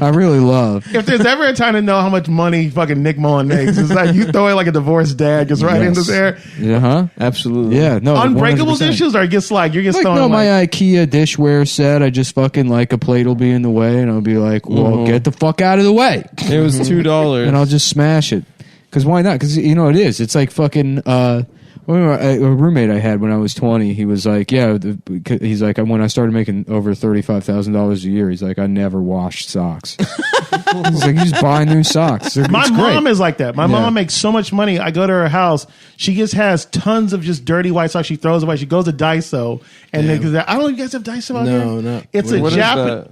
[SPEAKER 8] I really love.
[SPEAKER 11] if there's ever a time to know how much money fucking Nick Mullen makes, it's like you throw it like a divorced dad gets right
[SPEAKER 8] Yes.
[SPEAKER 11] into there.
[SPEAKER 8] Yeah, huh?
[SPEAKER 2] Absolutely.
[SPEAKER 8] Yeah, no.
[SPEAKER 11] Unbreakable
[SPEAKER 8] 100%.
[SPEAKER 11] dishes or just like you're just
[SPEAKER 8] Like,
[SPEAKER 11] throwing
[SPEAKER 8] no,
[SPEAKER 11] like,
[SPEAKER 8] my IKEA dishware set. I just fucking like a plate will be in the way, and I'll be like, "Well, get the fuck out of the way,"
[SPEAKER 3] It was $2.
[SPEAKER 8] and I'll just smash it. Because why not? Because you know it is. It's like fucking. A roommate I had when I was 20. He was like, "Yeah." He's like, when I started making over $35,000 a year, he's like, "I never washed socks." He's like, "You just buy new socks."
[SPEAKER 11] My
[SPEAKER 8] It's
[SPEAKER 11] mom
[SPEAKER 8] great.
[SPEAKER 11] is like that. My mom makes so much money. I go to her house. She just has tons of just dirty white socks. She throws away. She goes to Daiso, and I don't know if you guys have Daiso out there.
[SPEAKER 2] No.
[SPEAKER 11] It's
[SPEAKER 3] What
[SPEAKER 11] a
[SPEAKER 3] is
[SPEAKER 11] Japanese.
[SPEAKER 3] that?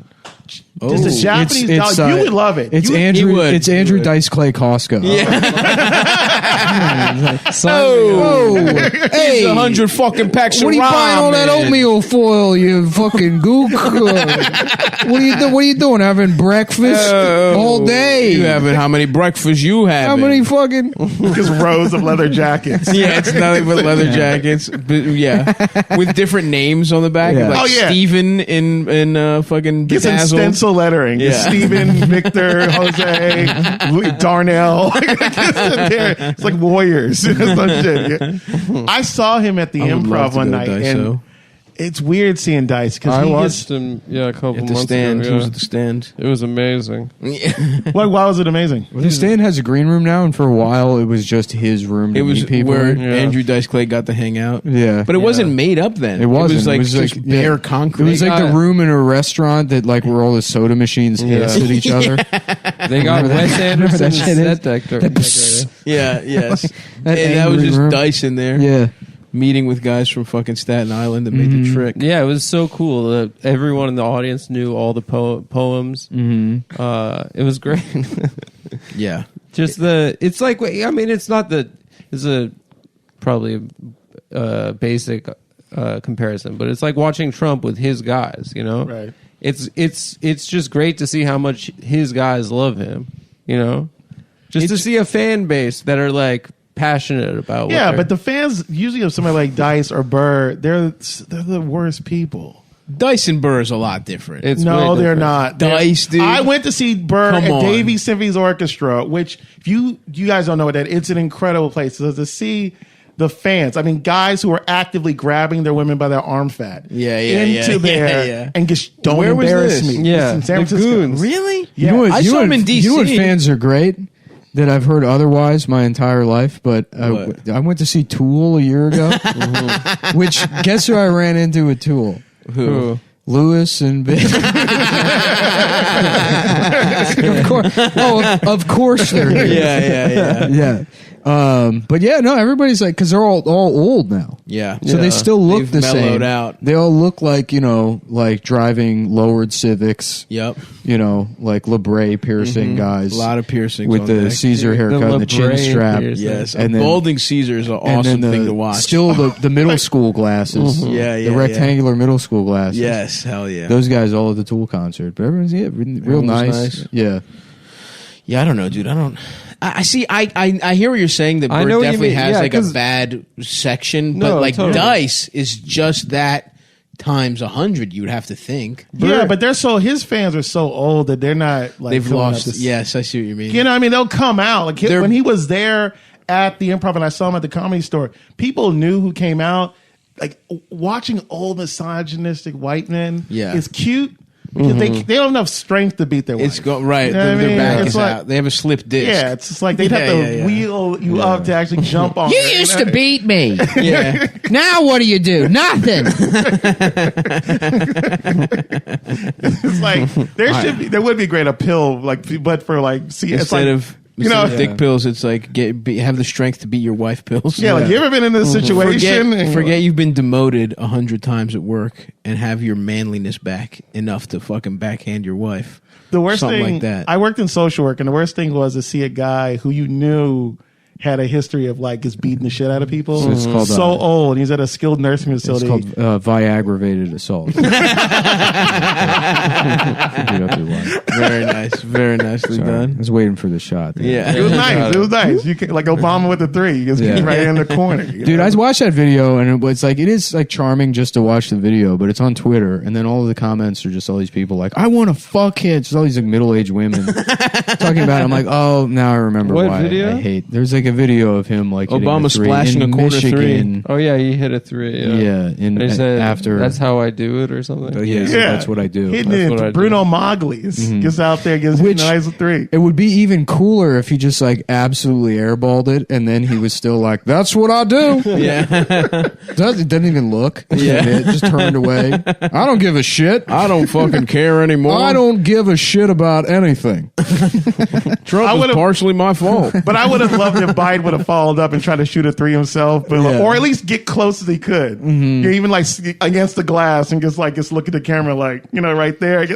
[SPEAKER 11] It's a Japanese dollar. You would love it.
[SPEAKER 8] It's
[SPEAKER 11] You would-
[SPEAKER 8] Andrew.
[SPEAKER 2] would.
[SPEAKER 8] It's Andrew Dice Clay Costco.
[SPEAKER 2] Oh, hey, 100 fucking packs
[SPEAKER 8] What
[SPEAKER 2] of
[SPEAKER 8] are you buying all that
[SPEAKER 2] ramen.
[SPEAKER 8] oatmeal foil, you fucking gook? What are you doing? Having breakfast all day?
[SPEAKER 2] You having how many breakfasts you have?
[SPEAKER 8] How many fucking?
[SPEAKER 11] just rows of leather jackets.
[SPEAKER 2] Yeah, it's nothing but leather jackets. But yeah, with different names on the back.
[SPEAKER 8] Yeah.
[SPEAKER 2] Like
[SPEAKER 11] Oh, yeah.
[SPEAKER 2] Steven in fucking
[SPEAKER 11] Get some
[SPEAKER 2] Bedazzled.
[SPEAKER 11] stencil lettering.
[SPEAKER 2] Yeah.
[SPEAKER 11] Stephen, Victor, Jose, Darnell. It's like warriors. Some shit. Yeah. I saw him at the
[SPEAKER 2] I would love
[SPEAKER 11] Improv
[SPEAKER 2] to
[SPEAKER 11] one
[SPEAKER 2] go
[SPEAKER 11] night,
[SPEAKER 2] to
[SPEAKER 11] and It's weird seeing Dice because
[SPEAKER 3] I watched him, a couple
[SPEAKER 2] At the
[SPEAKER 3] months
[SPEAKER 2] stand.
[SPEAKER 3] ago.
[SPEAKER 2] He was at the stand.
[SPEAKER 3] It was amazing.
[SPEAKER 11] Why was it amazing?
[SPEAKER 8] The stand has a green room now, and for a while it was just his room. To
[SPEAKER 2] It was
[SPEAKER 8] meet people
[SPEAKER 2] where
[SPEAKER 8] in.
[SPEAKER 2] Andrew Dice Clay got to hang out.
[SPEAKER 8] Yeah,
[SPEAKER 2] But it wasn't made up then.
[SPEAKER 8] It wasn't.
[SPEAKER 2] It was like
[SPEAKER 8] It was
[SPEAKER 2] just
[SPEAKER 8] like-
[SPEAKER 2] bare
[SPEAKER 8] yeah.
[SPEAKER 2] concrete.
[SPEAKER 8] It was like the room in a restaurant that like where all the soda machines hiss at each other.
[SPEAKER 3] They got
[SPEAKER 8] Remember
[SPEAKER 3] Wes
[SPEAKER 8] that?
[SPEAKER 3] Anderson
[SPEAKER 8] Remember that shit
[SPEAKER 3] set
[SPEAKER 8] is?
[SPEAKER 3] decorator.
[SPEAKER 2] Yeah, yes.
[SPEAKER 8] That
[SPEAKER 2] and that was
[SPEAKER 8] angry
[SPEAKER 2] just
[SPEAKER 8] room.
[SPEAKER 2] Dice in there.
[SPEAKER 8] Yeah.
[SPEAKER 2] Meeting with guys from fucking Staten Island that made the trick.
[SPEAKER 3] Yeah, it was so cool. Everyone in the audience knew all the poems. It was great.
[SPEAKER 2] Yeah.
[SPEAKER 3] Just it's like, I mean, it's not it's a probably a basic comparison, but it's like watching Trump with his guys, you know?
[SPEAKER 11] Right.
[SPEAKER 3] It's just great to see how much his guys love him, you know? Just to see a fan base that are like passionate about what
[SPEAKER 11] Yeah,
[SPEAKER 3] they're-
[SPEAKER 11] but the fans usually of somebody like Dice or Burr, they're the worst people.
[SPEAKER 2] Dice and Burr is a lot different.
[SPEAKER 3] It's
[SPEAKER 11] No,
[SPEAKER 3] way
[SPEAKER 11] they're
[SPEAKER 3] different.
[SPEAKER 11] not.
[SPEAKER 2] Dice, dude.
[SPEAKER 11] I went to see Burr
[SPEAKER 2] Come
[SPEAKER 11] at
[SPEAKER 2] on.
[SPEAKER 11] Davie Symphony's Orchestra, which if you guys don't know what that, it's an incredible place. So to see the fans, I mean, guys who are actively grabbing their women by their arm fat, into there and just don't
[SPEAKER 2] Where was
[SPEAKER 11] embarrass
[SPEAKER 2] this?
[SPEAKER 11] me.
[SPEAKER 3] Yeah,
[SPEAKER 11] It's in San
[SPEAKER 3] the
[SPEAKER 11] Francisco.
[SPEAKER 3] Goons.
[SPEAKER 2] Really?
[SPEAKER 11] Yeah.
[SPEAKER 8] You know what,
[SPEAKER 2] I saw him in DC.
[SPEAKER 8] You know what fans are great that I've heard otherwise my entire life, but
[SPEAKER 2] What?
[SPEAKER 8] I went to see Tool a year ago. Which guess who I ran into with Tool?
[SPEAKER 2] Who?
[SPEAKER 8] Lewis and Bill. Of course. Oh, of course they're here.
[SPEAKER 2] Yeah.
[SPEAKER 8] But yeah, no, everybody's like, because they're all old now.
[SPEAKER 2] Yeah.
[SPEAKER 8] So they still look
[SPEAKER 2] They've
[SPEAKER 8] the same.
[SPEAKER 2] mellowed out.
[SPEAKER 8] They all look like, like driving lowered Civics.
[SPEAKER 2] Yep.
[SPEAKER 8] Like LeBray piercing guys.
[SPEAKER 2] A lot of piercings
[SPEAKER 8] with
[SPEAKER 2] on
[SPEAKER 8] the
[SPEAKER 2] deck.
[SPEAKER 8] Caesar haircut and the chin
[SPEAKER 3] LeBray
[SPEAKER 8] strap.
[SPEAKER 3] piercing.
[SPEAKER 2] Yes.
[SPEAKER 8] And
[SPEAKER 2] And
[SPEAKER 8] then-
[SPEAKER 2] balding Caesar is an
[SPEAKER 8] And
[SPEAKER 2] awesome
[SPEAKER 8] then
[SPEAKER 2] thing to watch.
[SPEAKER 8] Still the middle school glasses.
[SPEAKER 2] Yeah,
[SPEAKER 8] The rectangular middle school glasses.
[SPEAKER 2] Yes, hell yeah.
[SPEAKER 8] Those guys all at the Tool concert. But everyone's real
[SPEAKER 2] Everyone was
[SPEAKER 8] nice.
[SPEAKER 2] nice.
[SPEAKER 8] Yeah.
[SPEAKER 2] Yeah, I don't know, dude. I see. I hear what you're saying. That
[SPEAKER 3] I
[SPEAKER 2] Bird
[SPEAKER 3] know what you
[SPEAKER 2] definitely
[SPEAKER 3] mean.
[SPEAKER 2] has
[SPEAKER 3] Yeah,
[SPEAKER 2] like a
[SPEAKER 3] 'cause-
[SPEAKER 2] bad section,
[SPEAKER 3] No,
[SPEAKER 2] but like
[SPEAKER 3] totally.
[SPEAKER 2] Dice is just that times 100. You would have to think.
[SPEAKER 11] Yeah, but his fans are so old that they're not like
[SPEAKER 2] They've
[SPEAKER 11] filling
[SPEAKER 2] lost.
[SPEAKER 11] up this-
[SPEAKER 2] Yes, I see what you mean.
[SPEAKER 11] You know, what I mean, they'll come out like
[SPEAKER 2] They're-
[SPEAKER 11] when he was there at the Improv and I saw him at the Comedy Store. People knew who came out. Like watching old misogynistic white men,
[SPEAKER 2] Yeah.
[SPEAKER 11] is cute because they don't have enough strength to beat their wife.
[SPEAKER 2] It's right.
[SPEAKER 11] You know what I
[SPEAKER 2] Their
[SPEAKER 11] mean?
[SPEAKER 2] back
[SPEAKER 11] It's
[SPEAKER 2] is
[SPEAKER 11] like-
[SPEAKER 2] out. They have a slipped disc.
[SPEAKER 11] Yeah, it's just like they'd have to wheel you up to actually jump on.
[SPEAKER 4] You
[SPEAKER 11] her,
[SPEAKER 4] used
[SPEAKER 11] know?
[SPEAKER 4] to beat me.
[SPEAKER 2] Yeah.
[SPEAKER 4] Now what do you do? Nothing.
[SPEAKER 11] It's like there would be great a pill like, but for like see it's
[SPEAKER 2] Instead
[SPEAKER 11] like,
[SPEAKER 2] of
[SPEAKER 11] you know
[SPEAKER 2] dick pills, it's like have the strength to beat your wife pills.
[SPEAKER 11] yeah, like you ever been in this situation? and-
[SPEAKER 2] Forget you've been demoted 100 times at work and have your manliness back enough to fucking backhand your wife.
[SPEAKER 11] The worst
[SPEAKER 2] Something
[SPEAKER 11] thing,
[SPEAKER 2] like that.
[SPEAKER 11] I worked in social work, and the worst thing was to see a guy who you knew had a history of like just beating the shit out of people.
[SPEAKER 8] So it's called,
[SPEAKER 11] so old. He's at a skilled nursing
[SPEAKER 8] It's
[SPEAKER 11] facility.
[SPEAKER 8] called Viaggravated assault.
[SPEAKER 2] Very nice. Very nicely
[SPEAKER 8] Sorry. I
[SPEAKER 2] done.
[SPEAKER 8] was waiting for the shot.
[SPEAKER 2] Yeah.
[SPEAKER 11] It was nice. It was nice. You can, like Obama with the three. You just
[SPEAKER 8] Yeah.
[SPEAKER 11] get right in the corner. you
[SPEAKER 8] Dude,
[SPEAKER 11] know?
[SPEAKER 8] I watched that video and it was like it is like charming just to watch the video, but it's on Twitter and then all of the comments are just all these people like, I want to fuck it. Just all these like middle-aged women talking about it. I'm like, oh, now I remember
[SPEAKER 3] What
[SPEAKER 8] why
[SPEAKER 3] video?
[SPEAKER 8] I hate. There's like a video of him like hitting
[SPEAKER 2] Obama
[SPEAKER 8] a three
[SPEAKER 2] splashing
[SPEAKER 8] in
[SPEAKER 2] a corner
[SPEAKER 8] Michigan.
[SPEAKER 3] Oh yeah, he hit a 3.
[SPEAKER 8] Yeah,
[SPEAKER 3] They said
[SPEAKER 8] after
[SPEAKER 3] that's how I do it or something.
[SPEAKER 8] yeah, so
[SPEAKER 11] Yeah.
[SPEAKER 8] that's what I do.
[SPEAKER 11] Hitting
[SPEAKER 3] That's
[SPEAKER 11] it
[SPEAKER 3] what I
[SPEAKER 11] to
[SPEAKER 3] do.
[SPEAKER 11] Bruno Magli's gets out there, gets
[SPEAKER 8] Which-
[SPEAKER 11] a nice three.
[SPEAKER 8] It would be even cooler if he just like absolutely airballed it and then he was still like, that's what I do.
[SPEAKER 2] Yeah.
[SPEAKER 8] Doesn't even look. Yeah. Just turned away. I don't give a shit.
[SPEAKER 2] I don't fucking care anymore.
[SPEAKER 8] I don't give a shit about anything.
[SPEAKER 2] Trump
[SPEAKER 11] I
[SPEAKER 2] is
[SPEAKER 11] would've-
[SPEAKER 2] partially my fault.
[SPEAKER 11] But I would have loved if Biden would have followed up and tried to shoot a three himself, but or at least get close as he could. You're even like against the glass and just look at the camera, like right there.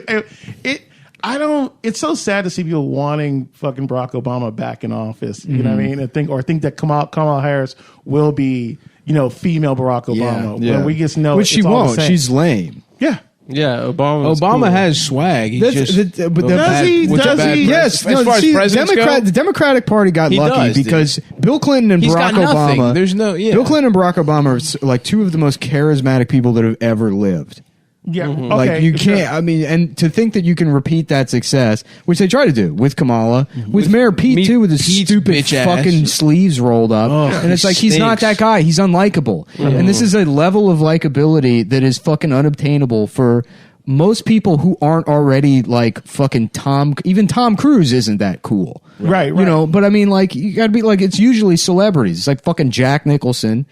[SPEAKER 11] It's so sad to see people wanting fucking Barack Obama back in office. You know what I mean? And think that Kamala Harris will be female Barack Obama.
[SPEAKER 8] Yeah.
[SPEAKER 11] When we just know
[SPEAKER 8] Which she
[SPEAKER 11] it's all the
[SPEAKER 8] won't.
[SPEAKER 11] same.
[SPEAKER 8] She's lame.
[SPEAKER 11] yeah.
[SPEAKER 3] Yeah, Obama
[SPEAKER 2] Obama has swag. He's
[SPEAKER 8] That's-
[SPEAKER 2] just
[SPEAKER 8] but
[SPEAKER 2] a
[SPEAKER 8] does
[SPEAKER 2] bad-
[SPEAKER 11] he?
[SPEAKER 2] what's a
[SPEAKER 11] Does
[SPEAKER 2] bad
[SPEAKER 11] he?
[SPEAKER 2] president?
[SPEAKER 8] Yes,
[SPEAKER 2] As far as presidents go,
[SPEAKER 8] the Democratic Party got
[SPEAKER 2] He
[SPEAKER 8] lucky
[SPEAKER 2] does, dude.
[SPEAKER 8] because Bill Clinton and
[SPEAKER 2] He's
[SPEAKER 8] Barack
[SPEAKER 2] got nothing.
[SPEAKER 8] Obama.
[SPEAKER 2] There's no- yeah.
[SPEAKER 8] Bill Clinton and Barack Obama are like two of the most charismatic people that have ever lived.
[SPEAKER 11] Yeah,
[SPEAKER 8] Like you can't. I mean, and to think that you can repeat that success, which they try to do with Kamala, with Mayor Pete too, with his stupid
[SPEAKER 2] bitch
[SPEAKER 8] fucking sleeves rolled up, and it's like he's not that guy. He's unlikable, and this is a level of likability that is fucking unobtainable for most people who aren't already like fucking Tom. Even Tom Cruise isn't that cool,
[SPEAKER 11] right?
[SPEAKER 8] You know, but I mean, like you got to be like it's usually celebrities. It's like fucking Jack Nicholson.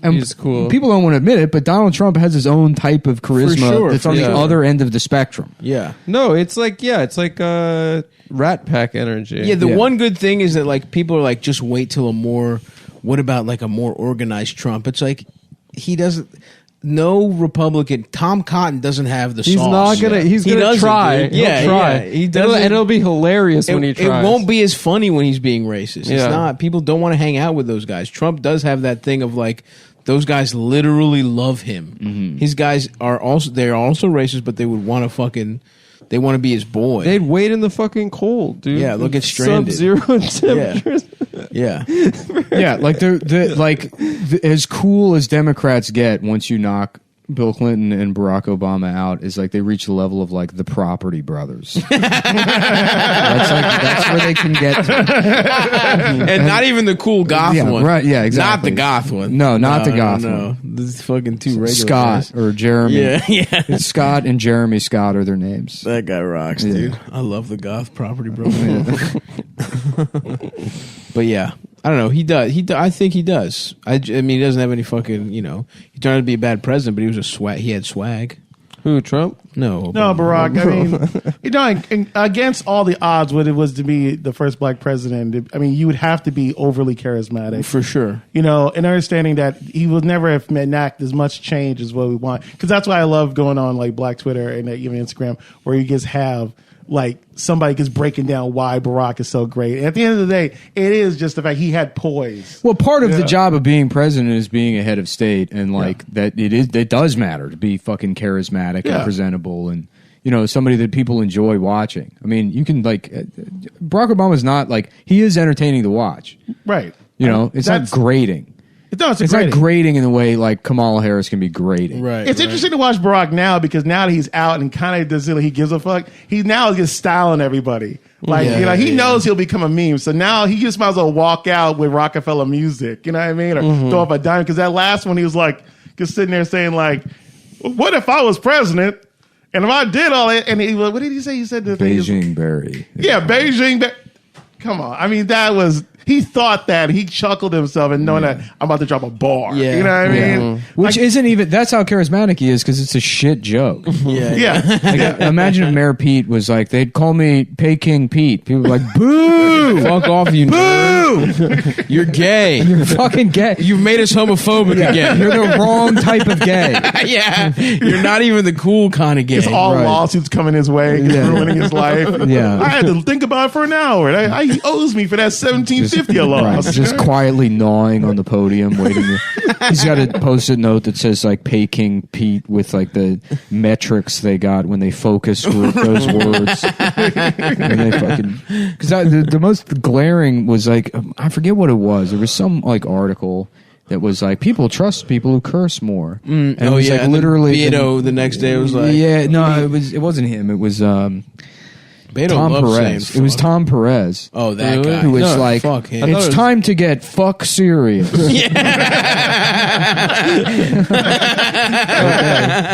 [SPEAKER 8] And
[SPEAKER 3] he's cool.
[SPEAKER 8] People don't want to admit it, but Donald Trump has his own type of charisma that's on the other end of the spectrum.
[SPEAKER 2] Yeah.
[SPEAKER 3] No, it's like Rat Pack energy.
[SPEAKER 2] Yeah, the one good thing is that like people are like, just wait till what about like a more organized Trump? It's like he doesn't. No Republican. Tom Cotton doesn't have the sauce.
[SPEAKER 3] He's not gonna. He's gonna try.
[SPEAKER 2] Yeah,
[SPEAKER 3] he'll try.
[SPEAKER 2] He doesn't,
[SPEAKER 3] and it'll be hilarious when he tries.
[SPEAKER 2] It won't be as funny when he's being racist.
[SPEAKER 3] Yeah.
[SPEAKER 2] It's not. People don't want to hang out with those guys. Trump does have that thing of like. Those guys literally love him.
[SPEAKER 3] Mm-hmm.
[SPEAKER 2] His guys are also racist, but they would want to they want to be his boy.
[SPEAKER 3] They'd wait in the fucking cold, dude.
[SPEAKER 2] Yeah, look at Stranded.
[SPEAKER 3] Sub-zero temperatures.
[SPEAKER 2] Yeah.
[SPEAKER 8] Yeah, like as cool as Democrats get once you knock Bill Clinton and Barack Obama out is like they reach the level of like the Property Brothers. that's where they can get to.
[SPEAKER 2] And not even the cool goth one.
[SPEAKER 8] Right, yeah, exactly.
[SPEAKER 2] Not the goth one.
[SPEAKER 8] No, not the goth one.
[SPEAKER 2] No, this is fucking too regular.
[SPEAKER 8] Scott
[SPEAKER 2] guys.
[SPEAKER 8] or Jeremy.
[SPEAKER 2] Yeah.
[SPEAKER 8] Scott and Jeremy Scott are their names.
[SPEAKER 2] That guy rocks, dude. I love the goth Property Brothers. But yeah. I don't know. He does. I think he does. I mean, he doesn't have any fucking. He turned out to be a bad president, but he was a swag. He had swag.
[SPEAKER 3] Who, Trump?
[SPEAKER 2] No,
[SPEAKER 11] Barack. I mean, against all the odds, what it was to be the first black president. I mean, you would have to be overly charismatic
[SPEAKER 2] for sure.
[SPEAKER 11] And understanding that he would never have enact as much change as what we want. Because that's why I love going on like Black Twitter and even Instagram, where you just have. Like somebody is breaking down why Barack is so great. And at the end of the day, it is just the fact he had poise.
[SPEAKER 8] Well, part of the job of being president is being a head of state, and that it does matter to be fucking charismatic and presentable, and somebody that people enjoy watching. I mean, you can Barack Obama's not like he is entertaining to watch,
[SPEAKER 11] right?
[SPEAKER 8] It's not grating. It's not grating in the way like Kamala Harris can be grating.
[SPEAKER 2] Right.
[SPEAKER 11] It's interesting to watch Barack now because now that he's out and kind of doesn't he gives a fuck. He now is just styling everybody. Like he knows he'll become a meme. So now he just might as well walk out with Rockefeller music. You know what I mean? Or throw up a dime because that last one he was like just sitting there saying like, "What if I was president and if I did all that?" And he what did he say? He said
[SPEAKER 8] Beijing Berry.
[SPEAKER 11] Yeah, Beijing Berry. Come on. I mean, that was. He thought that. He chuckled himself and knowing that I'm about to drop a bar.
[SPEAKER 2] Yeah.
[SPEAKER 11] You know what I mean?
[SPEAKER 8] Which isn't even, that's how charismatic he is because it's a shit joke.
[SPEAKER 11] Yeah.
[SPEAKER 8] Imagine if Mayor Pete was like, they'd call me Peking Pete. People were like, boo!
[SPEAKER 2] Fuck off, you
[SPEAKER 8] boo!
[SPEAKER 2] You're gay.
[SPEAKER 8] You're fucking gay.
[SPEAKER 2] You've made us homophobic again.
[SPEAKER 8] You're the wrong type of gay.
[SPEAKER 2] Yeah. You're not even the cool kind of gay.
[SPEAKER 11] It's all lawsuits coming his way, ruining his life.
[SPEAKER 8] Yeah.
[SPEAKER 11] I had to think about it for an hour. He owes me for that $17.50 I lost.
[SPEAKER 8] Right, just quietly gnawing on the podium, waiting. He's got a post-it note that says like Peking Pete with like the metrics they got when they focused those words. And they fucking because the most glaring was like I forget what it was. There was some like article that was like people trust people who curse more. And it was like literally
[SPEAKER 2] Beto the next day was like
[SPEAKER 8] it wasn't him. It was
[SPEAKER 2] Beto
[SPEAKER 8] Tom Perez. It was Tom Perez.
[SPEAKER 2] Oh, that guy.
[SPEAKER 8] Who was like,
[SPEAKER 2] fuck him.
[SPEAKER 8] it's time to get fuck serious.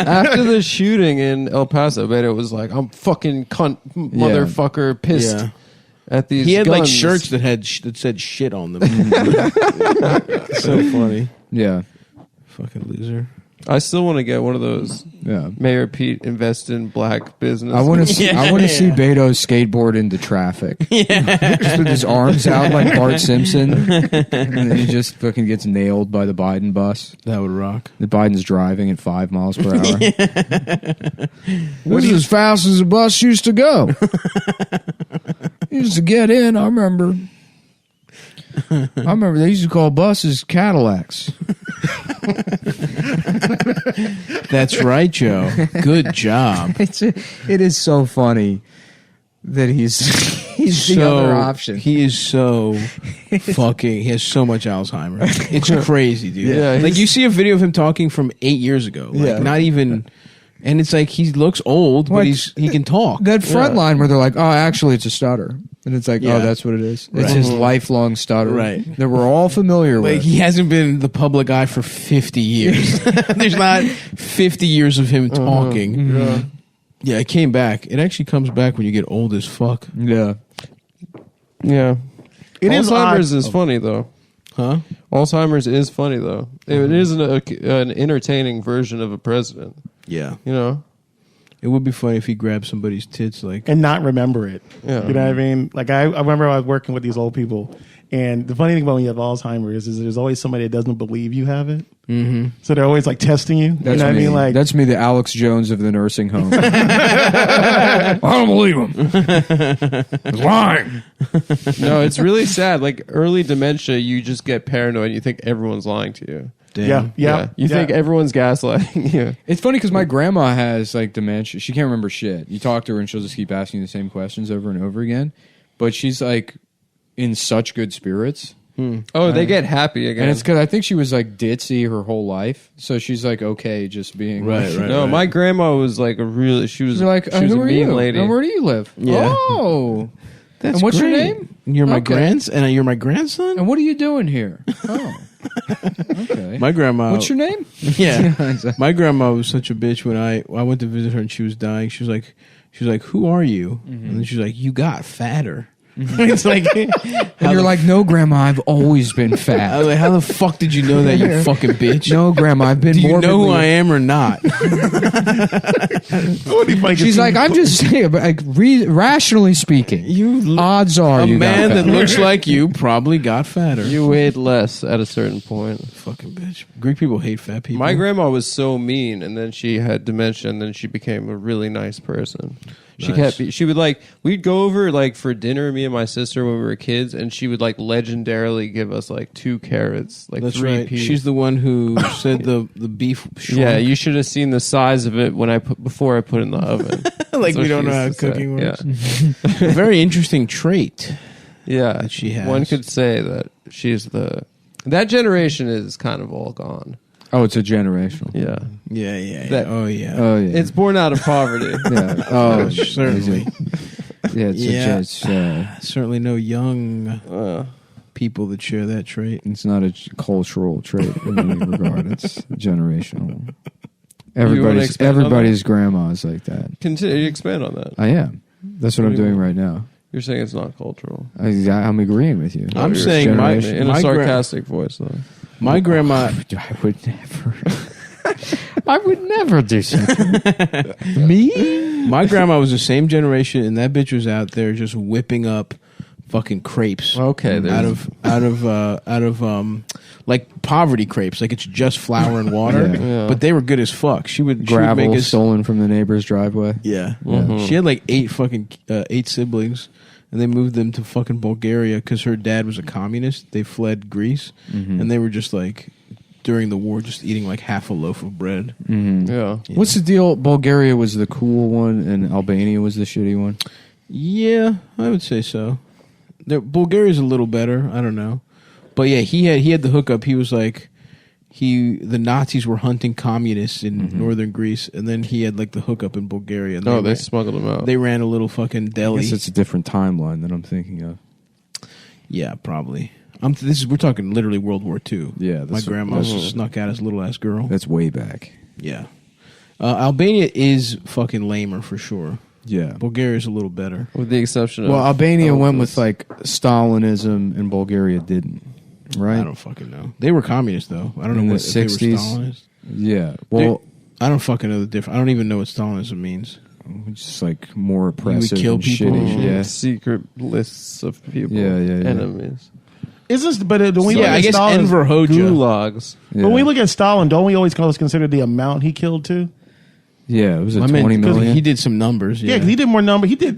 [SPEAKER 3] After the shooting in El Paso, Beto was like, I'm fucking cunt motherfucker pissed at these
[SPEAKER 2] He had
[SPEAKER 3] guns.
[SPEAKER 2] like shirts that said shit on them. So funny.
[SPEAKER 8] Yeah.
[SPEAKER 2] Fucking loser.
[SPEAKER 3] I still want to get one of those.
[SPEAKER 8] Yeah.
[SPEAKER 3] Mayor Pete invest in black business.
[SPEAKER 8] I want to see. I want to see Beto skateboard into traffic. Just with his arms out like Bart Simpson, and then he just fucking gets nailed by the Biden bus.
[SPEAKER 2] That would rock.
[SPEAKER 8] The Biden's driving at 5 miles per hour. This is as fast as the bus used to go. Used to get in. I remember they used to call buses Cadillacs.
[SPEAKER 2] That's right, Joe. Good job.
[SPEAKER 8] It is so funny that he's the other option.
[SPEAKER 2] He is so fucking. He has so much Alzheimer's. It's crazy, dude.
[SPEAKER 3] Yeah,
[SPEAKER 2] like you see a video of him talking from 8 years ago. Like not even And it's like he looks old, but
[SPEAKER 8] Like,
[SPEAKER 2] he can talk.
[SPEAKER 8] That front line where they're like, oh, actually, it's a stutter. And it's like,
[SPEAKER 2] Yeah.
[SPEAKER 8] oh, that's what it is. It's
[SPEAKER 2] Right.
[SPEAKER 8] his lifelong stutter.
[SPEAKER 2] Right.
[SPEAKER 8] That we're all familiar
[SPEAKER 2] Like
[SPEAKER 8] with.
[SPEAKER 2] he hasn't been in the public eye for 50 years. There's not 50 years of him talking. Yeah, it came back. It actually comes back when you get old as fuck.
[SPEAKER 8] Yeah.
[SPEAKER 3] Yeah.
[SPEAKER 11] It is
[SPEAKER 3] Alzheimer's
[SPEAKER 11] odd-
[SPEAKER 3] is funny though.
[SPEAKER 2] Huh?
[SPEAKER 3] Alzheimer's is funny though. It is an entertaining version of a president.
[SPEAKER 2] Yeah.
[SPEAKER 3] You know.
[SPEAKER 2] It would be funny if he grabbed somebody's tits like
[SPEAKER 11] and not remember it.
[SPEAKER 3] Yeah.
[SPEAKER 11] You know what I mean? Like I remember I was working with these old people, and the funny thing about when you have Alzheimer's is there's always somebody that doesn't believe you have it.
[SPEAKER 2] Mm-hmm.
[SPEAKER 11] So they're always like testing you.
[SPEAKER 8] That's
[SPEAKER 11] you know what I
[SPEAKER 8] me.
[SPEAKER 11] mean? Like
[SPEAKER 8] That's me, the Alex Jones of the nursing home.
[SPEAKER 9] I don't believe him. He's lying.
[SPEAKER 3] No, it's really sad. Like early dementia, you just get paranoid and you think everyone's lying to you.
[SPEAKER 11] yeah.
[SPEAKER 3] You think everyone's gaslighting you.
[SPEAKER 8] It's funny because my grandma has like dementia. She can't remember shit. You talk to her and she'll just keep asking you the same questions over and over again. But she's like in such good spirits.
[SPEAKER 3] Oh, they get happy again.
[SPEAKER 8] And it's because I think she was like ditzy her whole life. So she's like okay just being
[SPEAKER 3] No, my grandma was like a really. She was
[SPEAKER 8] She's like,
[SPEAKER 3] she was a
[SPEAKER 8] who are
[SPEAKER 3] mean
[SPEAKER 8] you?
[SPEAKER 3] lady.
[SPEAKER 8] And where do you live?
[SPEAKER 2] Yeah.
[SPEAKER 8] Oh.
[SPEAKER 2] That's
[SPEAKER 8] and what's your
[SPEAKER 2] great.
[SPEAKER 8] name?
[SPEAKER 2] You're my
[SPEAKER 8] Okay.
[SPEAKER 2] you're my grandson?
[SPEAKER 8] And what are you doing here? Oh. Okay.
[SPEAKER 2] My grandma.
[SPEAKER 8] What's your name?
[SPEAKER 2] Yeah.
[SPEAKER 8] Exactly.
[SPEAKER 2] My grandma was such a bitch when I went to visit her and she was dying. She was like, who are you? And then she's like, you got fatter. It's like,
[SPEAKER 8] And you're like, no, Grandma, I've always been
[SPEAKER 2] I was
[SPEAKER 8] fat.
[SPEAKER 2] like, how the fuck did you know that, you fucking bitch?
[SPEAKER 8] No, Grandma, I've been
[SPEAKER 2] Do you
[SPEAKER 8] morbidly...
[SPEAKER 2] know who I am or not?
[SPEAKER 8] She's like, I'm just saying, but like, rationally speaking, odds are
[SPEAKER 2] A
[SPEAKER 8] you
[SPEAKER 2] man
[SPEAKER 8] got
[SPEAKER 2] that
[SPEAKER 8] fat.
[SPEAKER 2] looks like you probably got fatter.
[SPEAKER 3] You weighed less at a certain point.
[SPEAKER 2] fucking bitch. Greek people hate fat people.
[SPEAKER 3] My grandma was so mean, and then she had dementia, and then she became a really nice person. She would like, we'd go over like for dinner, me and my sister when we were kids, and she would like legendarily give us like 2 carrots, like
[SPEAKER 2] That's
[SPEAKER 3] 3
[SPEAKER 2] right.
[SPEAKER 3] peas.
[SPEAKER 2] She's the one who said the beef. Shrunk.
[SPEAKER 3] Yeah, you should have seen the size of it before I put it in the oven.
[SPEAKER 2] like
[SPEAKER 3] That's
[SPEAKER 2] we
[SPEAKER 3] what
[SPEAKER 2] don't
[SPEAKER 3] she
[SPEAKER 2] know how
[SPEAKER 3] used to say.
[SPEAKER 2] cooking works.
[SPEAKER 3] Yeah.
[SPEAKER 2] A very interesting trait.
[SPEAKER 3] Yeah,
[SPEAKER 2] that she has.
[SPEAKER 3] One could say that she's that generation is kind of all gone.
[SPEAKER 8] Oh, it's a generational.
[SPEAKER 3] Yeah.
[SPEAKER 2] Yeah.
[SPEAKER 3] That-
[SPEAKER 2] Oh yeah.
[SPEAKER 8] Oh, yeah.
[SPEAKER 3] It's born out of poverty.
[SPEAKER 8] Yeah. Oh,
[SPEAKER 2] certainly.
[SPEAKER 8] Yeah, it's
[SPEAKER 2] Certainly no young people that share that trait.
[SPEAKER 8] it's not a cultural trait in any regard. It's generational.
[SPEAKER 3] wanna expand on
[SPEAKER 8] Everybody's grandma is like that.
[SPEAKER 3] Continue to expand on that.
[SPEAKER 8] I am. That's what I'm doing right now.
[SPEAKER 3] You're saying it's not cultural.
[SPEAKER 8] I'm agreeing with you.
[SPEAKER 2] I'm
[SPEAKER 3] You're
[SPEAKER 2] saying
[SPEAKER 3] in a
[SPEAKER 2] my
[SPEAKER 3] sarcastic voice, though.
[SPEAKER 2] My grandma.
[SPEAKER 8] I would never. I would never do something. Me?
[SPEAKER 2] My grandma was the same generation, and that bitch was out there just whipping up fucking crepes.
[SPEAKER 3] Okay,
[SPEAKER 2] out of like poverty crepes, like it's just flour and water,
[SPEAKER 8] Yeah.
[SPEAKER 2] but they were good as fuck. She would
[SPEAKER 8] Gravel
[SPEAKER 2] make us.
[SPEAKER 8] stolen from the neighbor's driveway.
[SPEAKER 2] Yeah,
[SPEAKER 3] Mm-hmm.
[SPEAKER 2] she had like 8 siblings, and they moved them to fucking Bulgaria because her dad was a communist. They fled Greece, and they were just like during the war, just eating like half a loaf of bread.
[SPEAKER 3] Yeah.
[SPEAKER 8] What's the deal? Bulgaria was the cool one, and Albania was the shitty one.
[SPEAKER 2] Yeah, I would say so. Bulgaria's a little better. I don't know, but yeah, he had the hookup. He was like, the Nazis were hunting communists in northern Greece, and then he had like the hookup in Bulgaria. And
[SPEAKER 3] They smuggled them out.
[SPEAKER 2] They ran a little fucking
[SPEAKER 8] I
[SPEAKER 2] deli.
[SPEAKER 8] guess it's a different timeline than I'm thinking of.
[SPEAKER 2] Yeah, probably. We're talking literally World War II.
[SPEAKER 8] Yeah,
[SPEAKER 2] my grandma snuck out as a little ass girl.
[SPEAKER 8] That's way back.
[SPEAKER 2] Yeah, Albania is fucking lamer for sure.
[SPEAKER 8] Yeah.
[SPEAKER 2] Bulgaria's a little better.
[SPEAKER 3] With the exception of...
[SPEAKER 8] Well, Albania went
[SPEAKER 3] this.
[SPEAKER 8] with like Stalinism, and Bulgaria didn't. Right?
[SPEAKER 2] I don't fucking know. They were communists though. I don't know
[SPEAKER 8] In the
[SPEAKER 2] what if they were
[SPEAKER 8] 60s?
[SPEAKER 2] Stalinists.
[SPEAKER 8] Yeah. Well,
[SPEAKER 2] I don't fucking know the difference. I don't even know what Stalinism means.
[SPEAKER 8] just like more oppressive
[SPEAKER 2] kill
[SPEAKER 8] and
[SPEAKER 2] people?
[SPEAKER 8] shitty. Yeah.
[SPEAKER 3] Secret lists of people.
[SPEAKER 8] Yeah.
[SPEAKER 3] Enemies.
[SPEAKER 11] Isn't but when we look
[SPEAKER 2] I
[SPEAKER 11] at
[SPEAKER 2] guess
[SPEAKER 11] Stalin,
[SPEAKER 2] Enver Hoxha.
[SPEAKER 3] Gulags.
[SPEAKER 8] Yeah.
[SPEAKER 11] when we look at Stalin, don't we always consider the amount he killed too?
[SPEAKER 8] Yeah, it was
[SPEAKER 2] I
[SPEAKER 8] a
[SPEAKER 2] meant
[SPEAKER 8] 20
[SPEAKER 2] because
[SPEAKER 8] million.
[SPEAKER 2] he did some numbers.
[SPEAKER 11] Yeah,
[SPEAKER 2] Yeah,
[SPEAKER 11] 'cause he did more number. He did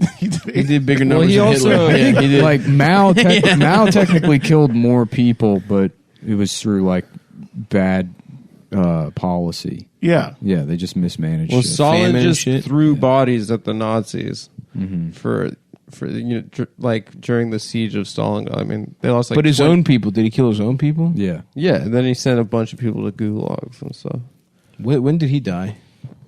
[SPEAKER 2] bigger numbers.
[SPEAKER 3] he
[SPEAKER 2] than
[SPEAKER 3] also-
[SPEAKER 2] Hitler. Yeah, he did.
[SPEAKER 8] like Mao technically killed more people, but it was through like bad policy.
[SPEAKER 11] Yeah.
[SPEAKER 8] Yeah, they just mismanaged
[SPEAKER 3] Well,
[SPEAKER 8] shit.
[SPEAKER 3] Stalin
[SPEAKER 2] Famine and
[SPEAKER 3] just
[SPEAKER 2] shit.
[SPEAKER 3] threw bodies at the Nazis
[SPEAKER 8] Mm-hmm.
[SPEAKER 3] for like during the siege of Stalingrad. I mean, they lost like.
[SPEAKER 2] But his
[SPEAKER 3] 20
[SPEAKER 2] own people. Did he kill his own people?
[SPEAKER 8] Yeah.
[SPEAKER 3] Yeah, and then he sent a bunch of people to gulags and stuff.
[SPEAKER 2] When did he die?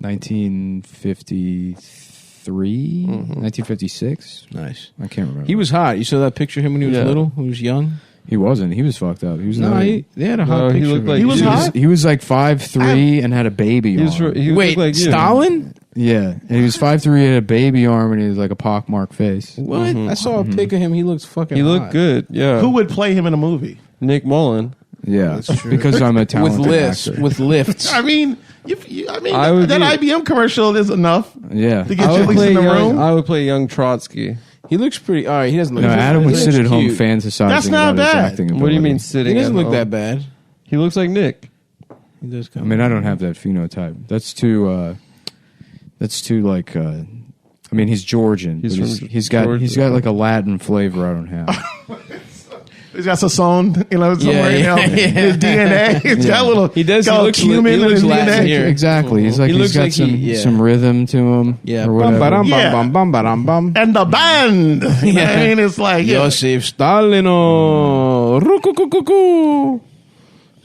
[SPEAKER 8] 1953, 1956.
[SPEAKER 12] Nice.
[SPEAKER 8] I can't remember.
[SPEAKER 12] He was hot. You saw that picture of him when he was little? He was young?
[SPEAKER 8] He wasn't. He was fucked up. He was
[SPEAKER 12] they had a hot picture.
[SPEAKER 3] He looked like
[SPEAKER 11] He was hot?
[SPEAKER 8] He was like 5'3" and had a baby arm.
[SPEAKER 12] Wait, like Stalin?
[SPEAKER 8] Yeah, and he was 5'3", had a baby arm, and he was like a pockmarked face.
[SPEAKER 12] What? I saw a pic of him. He looks fucking
[SPEAKER 3] He
[SPEAKER 12] hot.
[SPEAKER 3] looked good. Yeah.
[SPEAKER 11] Who would play him in a movie?
[SPEAKER 3] Nick Mullen.
[SPEAKER 8] Yeah, because I'm a talented actor.
[SPEAKER 12] With lifts.
[SPEAKER 11] I mean,
[SPEAKER 3] I would
[SPEAKER 11] that
[SPEAKER 3] be-
[SPEAKER 11] IBM commercial is enough
[SPEAKER 8] Yeah.
[SPEAKER 11] to get
[SPEAKER 3] I
[SPEAKER 11] you at
[SPEAKER 3] would
[SPEAKER 11] least
[SPEAKER 3] play
[SPEAKER 11] in the
[SPEAKER 3] young.
[SPEAKER 11] room.
[SPEAKER 3] I would play young Trotsky.
[SPEAKER 12] He looks pretty. All right, he doesn't look.
[SPEAKER 8] No, Adam
[SPEAKER 12] he
[SPEAKER 8] would
[SPEAKER 12] looks
[SPEAKER 8] sit at home
[SPEAKER 12] cute.
[SPEAKER 8] fantasizing
[SPEAKER 11] That's not
[SPEAKER 8] about his
[SPEAKER 11] bad.
[SPEAKER 8] acting
[SPEAKER 3] What do you
[SPEAKER 8] ability.
[SPEAKER 3] mean sitting?
[SPEAKER 12] He doesn't
[SPEAKER 3] at
[SPEAKER 12] look
[SPEAKER 3] home?
[SPEAKER 12] that bad.
[SPEAKER 3] He looks like Nick.
[SPEAKER 12] He does.
[SPEAKER 8] I mean, I don't have that phenotype. That's too. That's too like. I mean, he's Georgian.
[SPEAKER 3] He's
[SPEAKER 8] but
[SPEAKER 3] from
[SPEAKER 8] he's got
[SPEAKER 3] Georgia.
[SPEAKER 8] like a Latin flavor I don't have.
[SPEAKER 11] He's got Sassoon, somewhere
[SPEAKER 12] yeah.
[SPEAKER 11] his DNA. He's got a little.
[SPEAKER 12] He does.
[SPEAKER 11] Got
[SPEAKER 12] He
[SPEAKER 11] a
[SPEAKER 12] looks.
[SPEAKER 11] cumin
[SPEAKER 12] He
[SPEAKER 11] in
[SPEAKER 12] looks
[SPEAKER 11] his
[SPEAKER 12] Latin
[SPEAKER 11] DNA.
[SPEAKER 12] here.
[SPEAKER 8] Exactly. He's like
[SPEAKER 12] He
[SPEAKER 8] he's
[SPEAKER 12] looks
[SPEAKER 8] got
[SPEAKER 12] like
[SPEAKER 8] some rhythm to him.
[SPEAKER 12] Yeah.
[SPEAKER 8] Or whatever.
[SPEAKER 12] Bum,
[SPEAKER 11] Yeah.
[SPEAKER 12] bum, bum, bum, bum.
[SPEAKER 11] And the band. You know what I mean? It's like, yeah.
[SPEAKER 12] Joseph Stalin. Rukukukuku.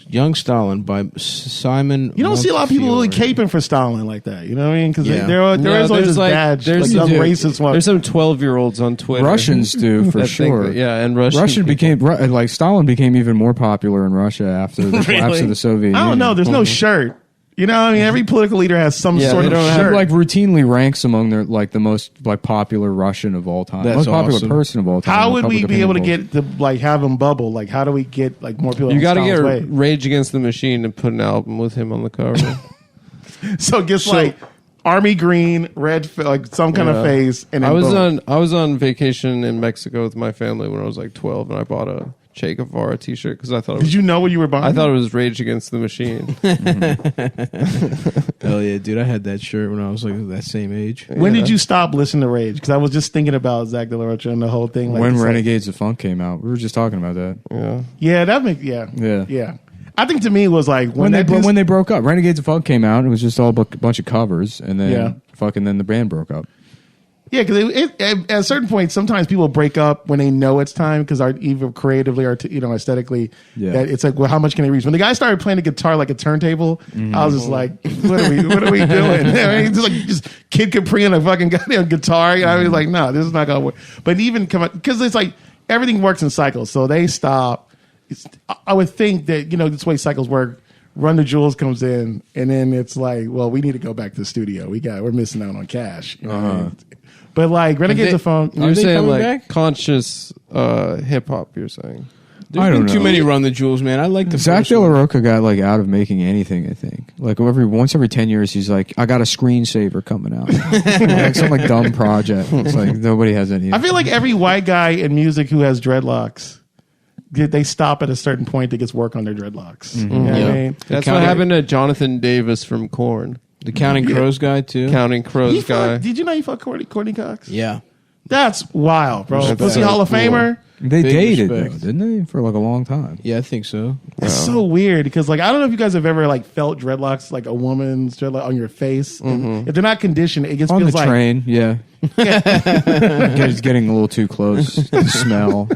[SPEAKER 12] Young Stalin by Simon.
[SPEAKER 11] You don't see a lot of people really
[SPEAKER 12] Montefiore.
[SPEAKER 11] caping for Stalin like that. You know what I mean? Because
[SPEAKER 12] Yeah.
[SPEAKER 11] there is always this bad,
[SPEAKER 3] there's
[SPEAKER 11] young racist one.
[SPEAKER 3] There's some 12-year-olds on Twitter.
[SPEAKER 8] Russians do for
[SPEAKER 3] that think
[SPEAKER 8] sure.
[SPEAKER 3] that- yeah, and Russian
[SPEAKER 8] became like Stalin became even more popular in Russia after the collapse of the Soviet
[SPEAKER 11] I
[SPEAKER 8] Union.
[SPEAKER 11] don't know. There's no shirt. You know what I mean? Every political leader has some sort of
[SPEAKER 8] He
[SPEAKER 11] shirt.
[SPEAKER 8] like routinely ranks among their like the most like popular Russian of all time,
[SPEAKER 12] That's
[SPEAKER 8] most popular
[SPEAKER 12] awesome.
[SPEAKER 8] person of all time.
[SPEAKER 11] How
[SPEAKER 8] in
[SPEAKER 11] would we
[SPEAKER 8] public
[SPEAKER 11] be able to
[SPEAKER 8] opinion
[SPEAKER 11] get to like have him bubble? Like, how do we get like more people?
[SPEAKER 3] You got to
[SPEAKER 11] Stalin's
[SPEAKER 3] get
[SPEAKER 11] way?
[SPEAKER 3] Rage Against the Machine and put an album with him on the cover.
[SPEAKER 11] So it gets like army green, red, like some kind of face. And then
[SPEAKER 3] I was on vacation in Mexico with my family when I was like 12, and I bought a Che Guevara T-shirt because I thought.
[SPEAKER 11] Did you know what you were buying?
[SPEAKER 3] I thought it was Rage Against the Machine.
[SPEAKER 12] Hell yeah, dude! I had that shirt when I was like that same age.
[SPEAKER 11] When did you stop listening to Rage? Because I was just thinking about Zach De La Rocha and the whole thing. Like
[SPEAKER 8] when
[SPEAKER 11] it's like-
[SPEAKER 8] Renegades of Funk came out. We were just talking about that.
[SPEAKER 11] yeah, that makes yeah. I think to me it was like
[SPEAKER 8] When they broke up, Renegades of Funk came out. It was just all a bunch of covers, and then then the band broke up.
[SPEAKER 11] Yeah, because at a certain point, sometimes people break up when they know it's time because either creatively or aesthetically, that it's like, well, how much can they reach? When the guy started playing the guitar like a turntable, I was just like, what are we doing? I mean, just Kid Capri and a fucking goddamn guitar. You know, I was like, no, this is not gonna work. But even because it's like everything works in cycles, so they stop. I would think that this way cycles work. Run the Jewels comes in, and then it's like, well, we need to go back to the studio. We're missing out on cash. You know what I mean? But like Renegades of Funk,
[SPEAKER 3] You're saying like
[SPEAKER 12] back?
[SPEAKER 3] conscious hip hop. You're saying
[SPEAKER 12] There's been too many Run the Jewels, man. I like the
[SPEAKER 8] Zach
[SPEAKER 12] first
[SPEAKER 8] De La
[SPEAKER 12] one.
[SPEAKER 8] Rocha got like out of making anything. I think like once every 10 years, he's like, I got a screensaver coming out, like some like dumb project. It's like nobody has any.
[SPEAKER 11] I feel like every white guy in music who has dreadlocks, they stop at a certain point that gets work on their dreadlocks. You know what I mean?
[SPEAKER 3] that's what happened to Jonathan Davis from Korn,
[SPEAKER 12] The Counting Crows guy too.
[SPEAKER 3] Counting Crows guy.
[SPEAKER 11] Did you know you fucked Courtney Cox?
[SPEAKER 12] Yeah.
[SPEAKER 11] That's wild, bro.
[SPEAKER 3] That's
[SPEAKER 11] Was he
[SPEAKER 3] so
[SPEAKER 11] Hall of
[SPEAKER 3] cool.
[SPEAKER 11] Famer?
[SPEAKER 8] They
[SPEAKER 12] Big
[SPEAKER 8] dated
[SPEAKER 12] respect.
[SPEAKER 8] though, didn't they, for like a long time?
[SPEAKER 12] Yeah, I think so.
[SPEAKER 11] It's so weird because like I don't know if you guys have ever like felt dreadlocks, like a woman's dreadlock on your face. And if they're not conditioned, it just
[SPEAKER 8] On
[SPEAKER 11] feels
[SPEAKER 8] the
[SPEAKER 11] like
[SPEAKER 8] train, yeah. It's getting a little too close. The smell.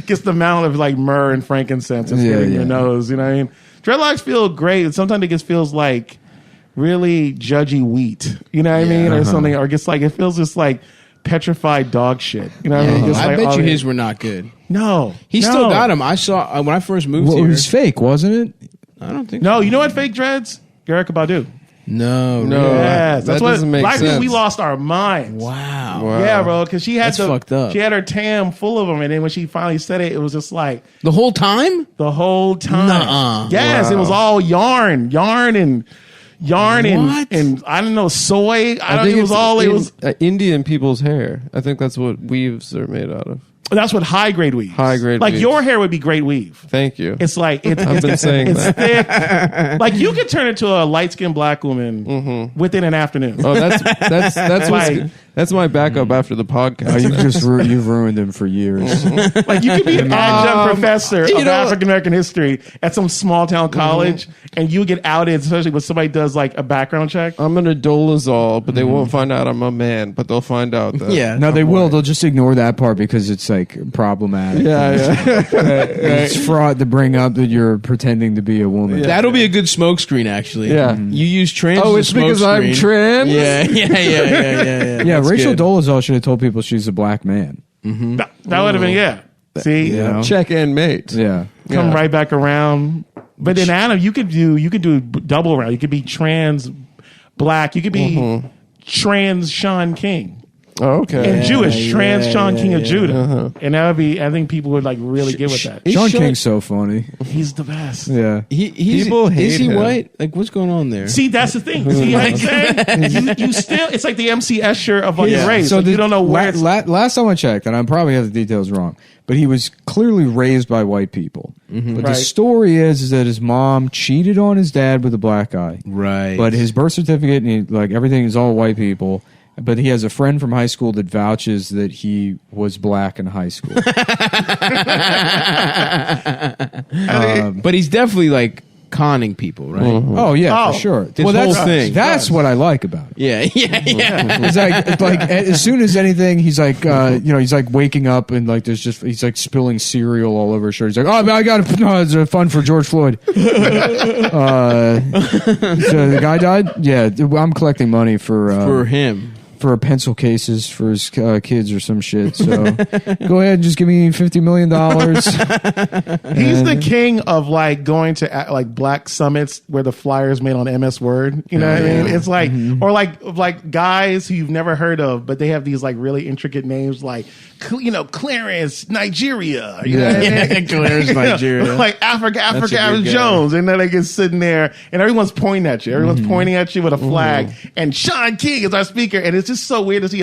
[SPEAKER 11] gets the amount of like myrrh and frankincense and
[SPEAKER 8] Yeah,
[SPEAKER 11] in your
[SPEAKER 8] yeah.
[SPEAKER 11] nose. You know what I mean? Dreadlocks feel great. Sometimes it just feels like really judgy wheat. You know what I mean? Or something. Or just like it feels just like petrified dog shit. You know what I mean? Just
[SPEAKER 12] I
[SPEAKER 11] like,
[SPEAKER 12] bet
[SPEAKER 11] all
[SPEAKER 12] you
[SPEAKER 11] the-
[SPEAKER 12] his were not good.
[SPEAKER 11] No,
[SPEAKER 12] He
[SPEAKER 11] no.
[SPEAKER 12] still got them. I saw when I first moved
[SPEAKER 8] Well, it
[SPEAKER 12] here.
[SPEAKER 8] was fake, wasn't it?
[SPEAKER 12] I don't think.
[SPEAKER 11] No, you know what? Fake dreads. Erica Badu.
[SPEAKER 12] No.
[SPEAKER 3] No.
[SPEAKER 12] really?
[SPEAKER 11] Yes,
[SPEAKER 3] that
[SPEAKER 11] that's what.
[SPEAKER 3] doesn't make
[SPEAKER 11] Black people,
[SPEAKER 3] sense.
[SPEAKER 11] we lost our minds.
[SPEAKER 12] Wow.
[SPEAKER 11] Yeah, bro, because she had
[SPEAKER 12] That's fucked up.
[SPEAKER 11] She had her tam full of them, and then when she finally said it, it was just like
[SPEAKER 12] The whole time?
[SPEAKER 11] the whole time.
[SPEAKER 12] Nuh-uh.
[SPEAKER 11] Yes, it was all yarn and
[SPEAKER 12] What?
[SPEAKER 11] and I don't know soy. I don't.
[SPEAKER 3] think
[SPEAKER 11] It was
[SPEAKER 3] it's
[SPEAKER 11] all. It was.
[SPEAKER 3] Indian people's hair. I think that's what weaves are made out of.
[SPEAKER 11] That's what high grade weaves.
[SPEAKER 3] High grade
[SPEAKER 11] like
[SPEAKER 3] weaves.
[SPEAKER 11] your hair would be great weave.
[SPEAKER 3] Thank you.
[SPEAKER 11] It's like it's.
[SPEAKER 3] I've been saying
[SPEAKER 11] it's
[SPEAKER 3] that.
[SPEAKER 11] thick. Like you could turn into a light skinned black woman within an afternoon.
[SPEAKER 3] Oh, that's what's
[SPEAKER 11] Like-
[SPEAKER 3] That's my backup after the podcast.
[SPEAKER 8] You've ruined him for years.
[SPEAKER 11] Like you could be an adjunct professor of African American history at some small town college, and you get outed, especially when somebody does like a background check.
[SPEAKER 3] I'm an adolazole, but they won't find out I'm a man, but they'll find out that.
[SPEAKER 8] No, they will. They'll just ignore that part because it's like problematic. It's fraud to bring up that you're pretending to be a woman.
[SPEAKER 12] Yeah. That'll be a good smokescreen, actually.
[SPEAKER 3] Yeah.
[SPEAKER 12] You use trans
[SPEAKER 3] Oh,
[SPEAKER 12] as
[SPEAKER 3] it's
[SPEAKER 12] a
[SPEAKER 3] because
[SPEAKER 12] smokescreen.
[SPEAKER 3] I'm trans?
[SPEAKER 12] Yeah.
[SPEAKER 8] Yeah,
[SPEAKER 12] That's
[SPEAKER 8] Rachel
[SPEAKER 12] good.
[SPEAKER 8] Dolezal should have told people she's a black man.
[SPEAKER 11] That would have been See,
[SPEAKER 8] You know?
[SPEAKER 3] Check and mate.
[SPEAKER 8] Yeah.
[SPEAKER 11] come right back around. But then Adam, you could do double around. You could be trans black. You could be trans Sean King.
[SPEAKER 3] Oh, okay.
[SPEAKER 11] And Jewish, trans Sean King of Judah. And that would be, I think people would like really get with that.
[SPEAKER 8] Sean King's so funny.
[SPEAKER 11] He's the best.
[SPEAKER 8] Yeah.
[SPEAKER 12] People hate
[SPEAKER 2] Is he
[SPEAKER 12] him.
[SPEAKER 2] white? Like, what's going on there?
[SPEAKER 11] See, that's the thing. See what I'm saying? You still, it's like the MC Escher of like race.
[SPEAKER 8] So
[SPEAKER 11] Like, you don't know where.
[SPEAKER 8] last time I checked, and I probably have the details wrong, but he was clearly raised by white people. But the story is that his mom cheated on his dad with a black guy.
[SPEAKER 12] Right.
[SPEAKER 8] But his birth certificate and like everything is all white people. But he has a friend from high school that vouches that he was black in high school.
[SPEAKER 12] But he's definitely like conning people, right?
[SPEAKER 8] Oh yeah, for sure.
[SPEAKER 12] This whole thing.
[SPEAKER 8] That's what I like about it.
[SPEAKER 12] Yeah.
[SPEAKER 8] It's like as soon as anything, he's like, he's like waking up and like he's like spilling cereal all over his shirt. He's like, oh, I got it's a fun for George Floyd. So the guy died. Yeah, I'm collecting money for
[SPEAKER 12] him.
[SPEAKER 8] For pencil cases for his kids or some shit. So go ahead and just give me $50 million.
[SPEAKER 11] He's the king of like going to like black summits where the flyers made on MS Word. You know what I mean? It's like, or like guys who you've never heard of, but they have these like really intricate names like, Clarence, Nigeria. You know what I mean?
[SPEAKER 12] Clarence, Nigeria.
[SPEAKER 11] Like Africa
[SPEAKER 12] a good
[SPEAKER 11] Jones. And then they get sitting there and everyone's pointing at you. Everyone's pointing at you with a flag. And Sean King is our speaker. And it's just so weird to see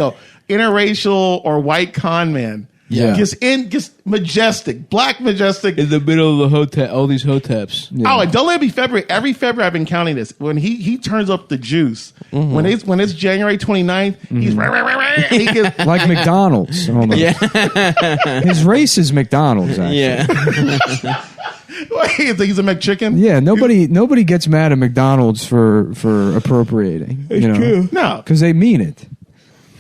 [SPEAKER 11] interracial or white con man.
[SPEAKER 12] Yeah.
[SPEAKER 11] Just majestic, black majestic.
[SPEAKER 12] In the middle of the hotel, all these hoteps.
[SPEAKER 11] Yeah. Oh, and don't let it be February. Every February I've been counting this. When he turns up the juice, when it's January 29th, he's he gets
[SPEAKER 8] like McDonald's. Almost.
[SPEAKER 12] Yeah.
[SPEAKER 8] His race is McDonald's, actually.
[SPEAKER 12] Yeah.
[SPEAKER 11] Wait, he's a McChicken?
[SPEAKER 8] Yeah, nobody gets mad at McDonald's for appropriating. True.
[SPEAKER 11] No.
[SPEAKER 8] Because they mean it.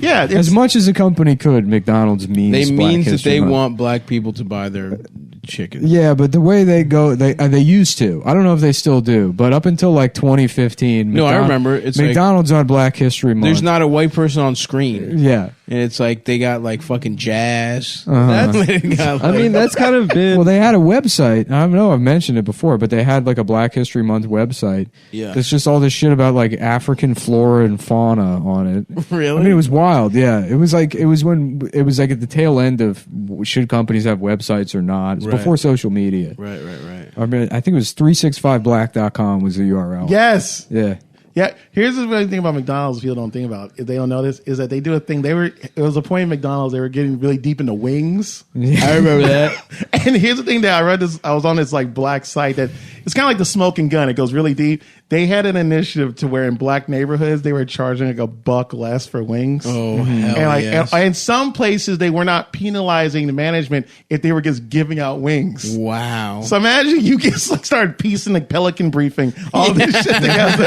[SPEAKER 11] Yeah.
[SPEAKER 8] As much as a company could, McDonald's means
[SPEAKER 12] They
[SPEAKER 8] Black
[SPEAKER 12] means that
[SPEAKER 8] History
[SPEAKER 12] they
[SPEAKER 8] Month.
[SPEAKER 12] want black people to buy their chicken.
[SPEAKER 8] Yeah, but the way they go, they used to. I don't know if they still do, but up until like 2015,
[SPEAKER 12] No, I remember. It's
[SPEAKER 8] McDonald's on Black History Month.
[SPEAKER 12] There's not a white person on screen.
[SPEAKER 8] Yeah.
[SPEAKER 12] And it's like they got like fucking jazz.
[SPEAKER 3] I mean, that's kind of been.
[SPEAKER 8] Well, they had a website. I know I've mentioned it before, but they had like a Black History Month website.
[SPEAKER 12] Yeah.
[SPEAKER 8] There's just all this shit about like African flora and fauna on it.
[SPEAKER 12] Really?
[SPEAKER 8] I mean, it was wild. Yeah. It was like at the tail end of should companies have websites or not. It's before social media.
[SPEAKER 12] Right.
[SPEAKER 8] I mean, I think it was 365black.com was the URL.
[SPEAKER 11] Yes.
[SPEAKER 8] Yeah.
[SPEAKER 11] Yeah, here's the really thing about McDonald's people don't think about, if they don't know this, is that they do a thing. It was a point in McDonald's, they were getting really deep into wings.
[SPEAKER 12] I remember that.
[SPEAKER 11] And here's the thing that I was on this like black site that it's kind of like the smoking gun. It goes really deep. They had an initiative to where in black neighborhoods they were charging like $1 less for wings.
[SPEAKER 12] Oh, hell
[SPEAKER 11] and like
[SPEAKER 12] yes.
[SPEAKER 11] and in some places they were not penalizing the management if they were just giving out wings.
[SPEAKER 12] Wow.
[SPEAKER 11] So imagine you just like started piecing the Pelican briefing, all this shit together.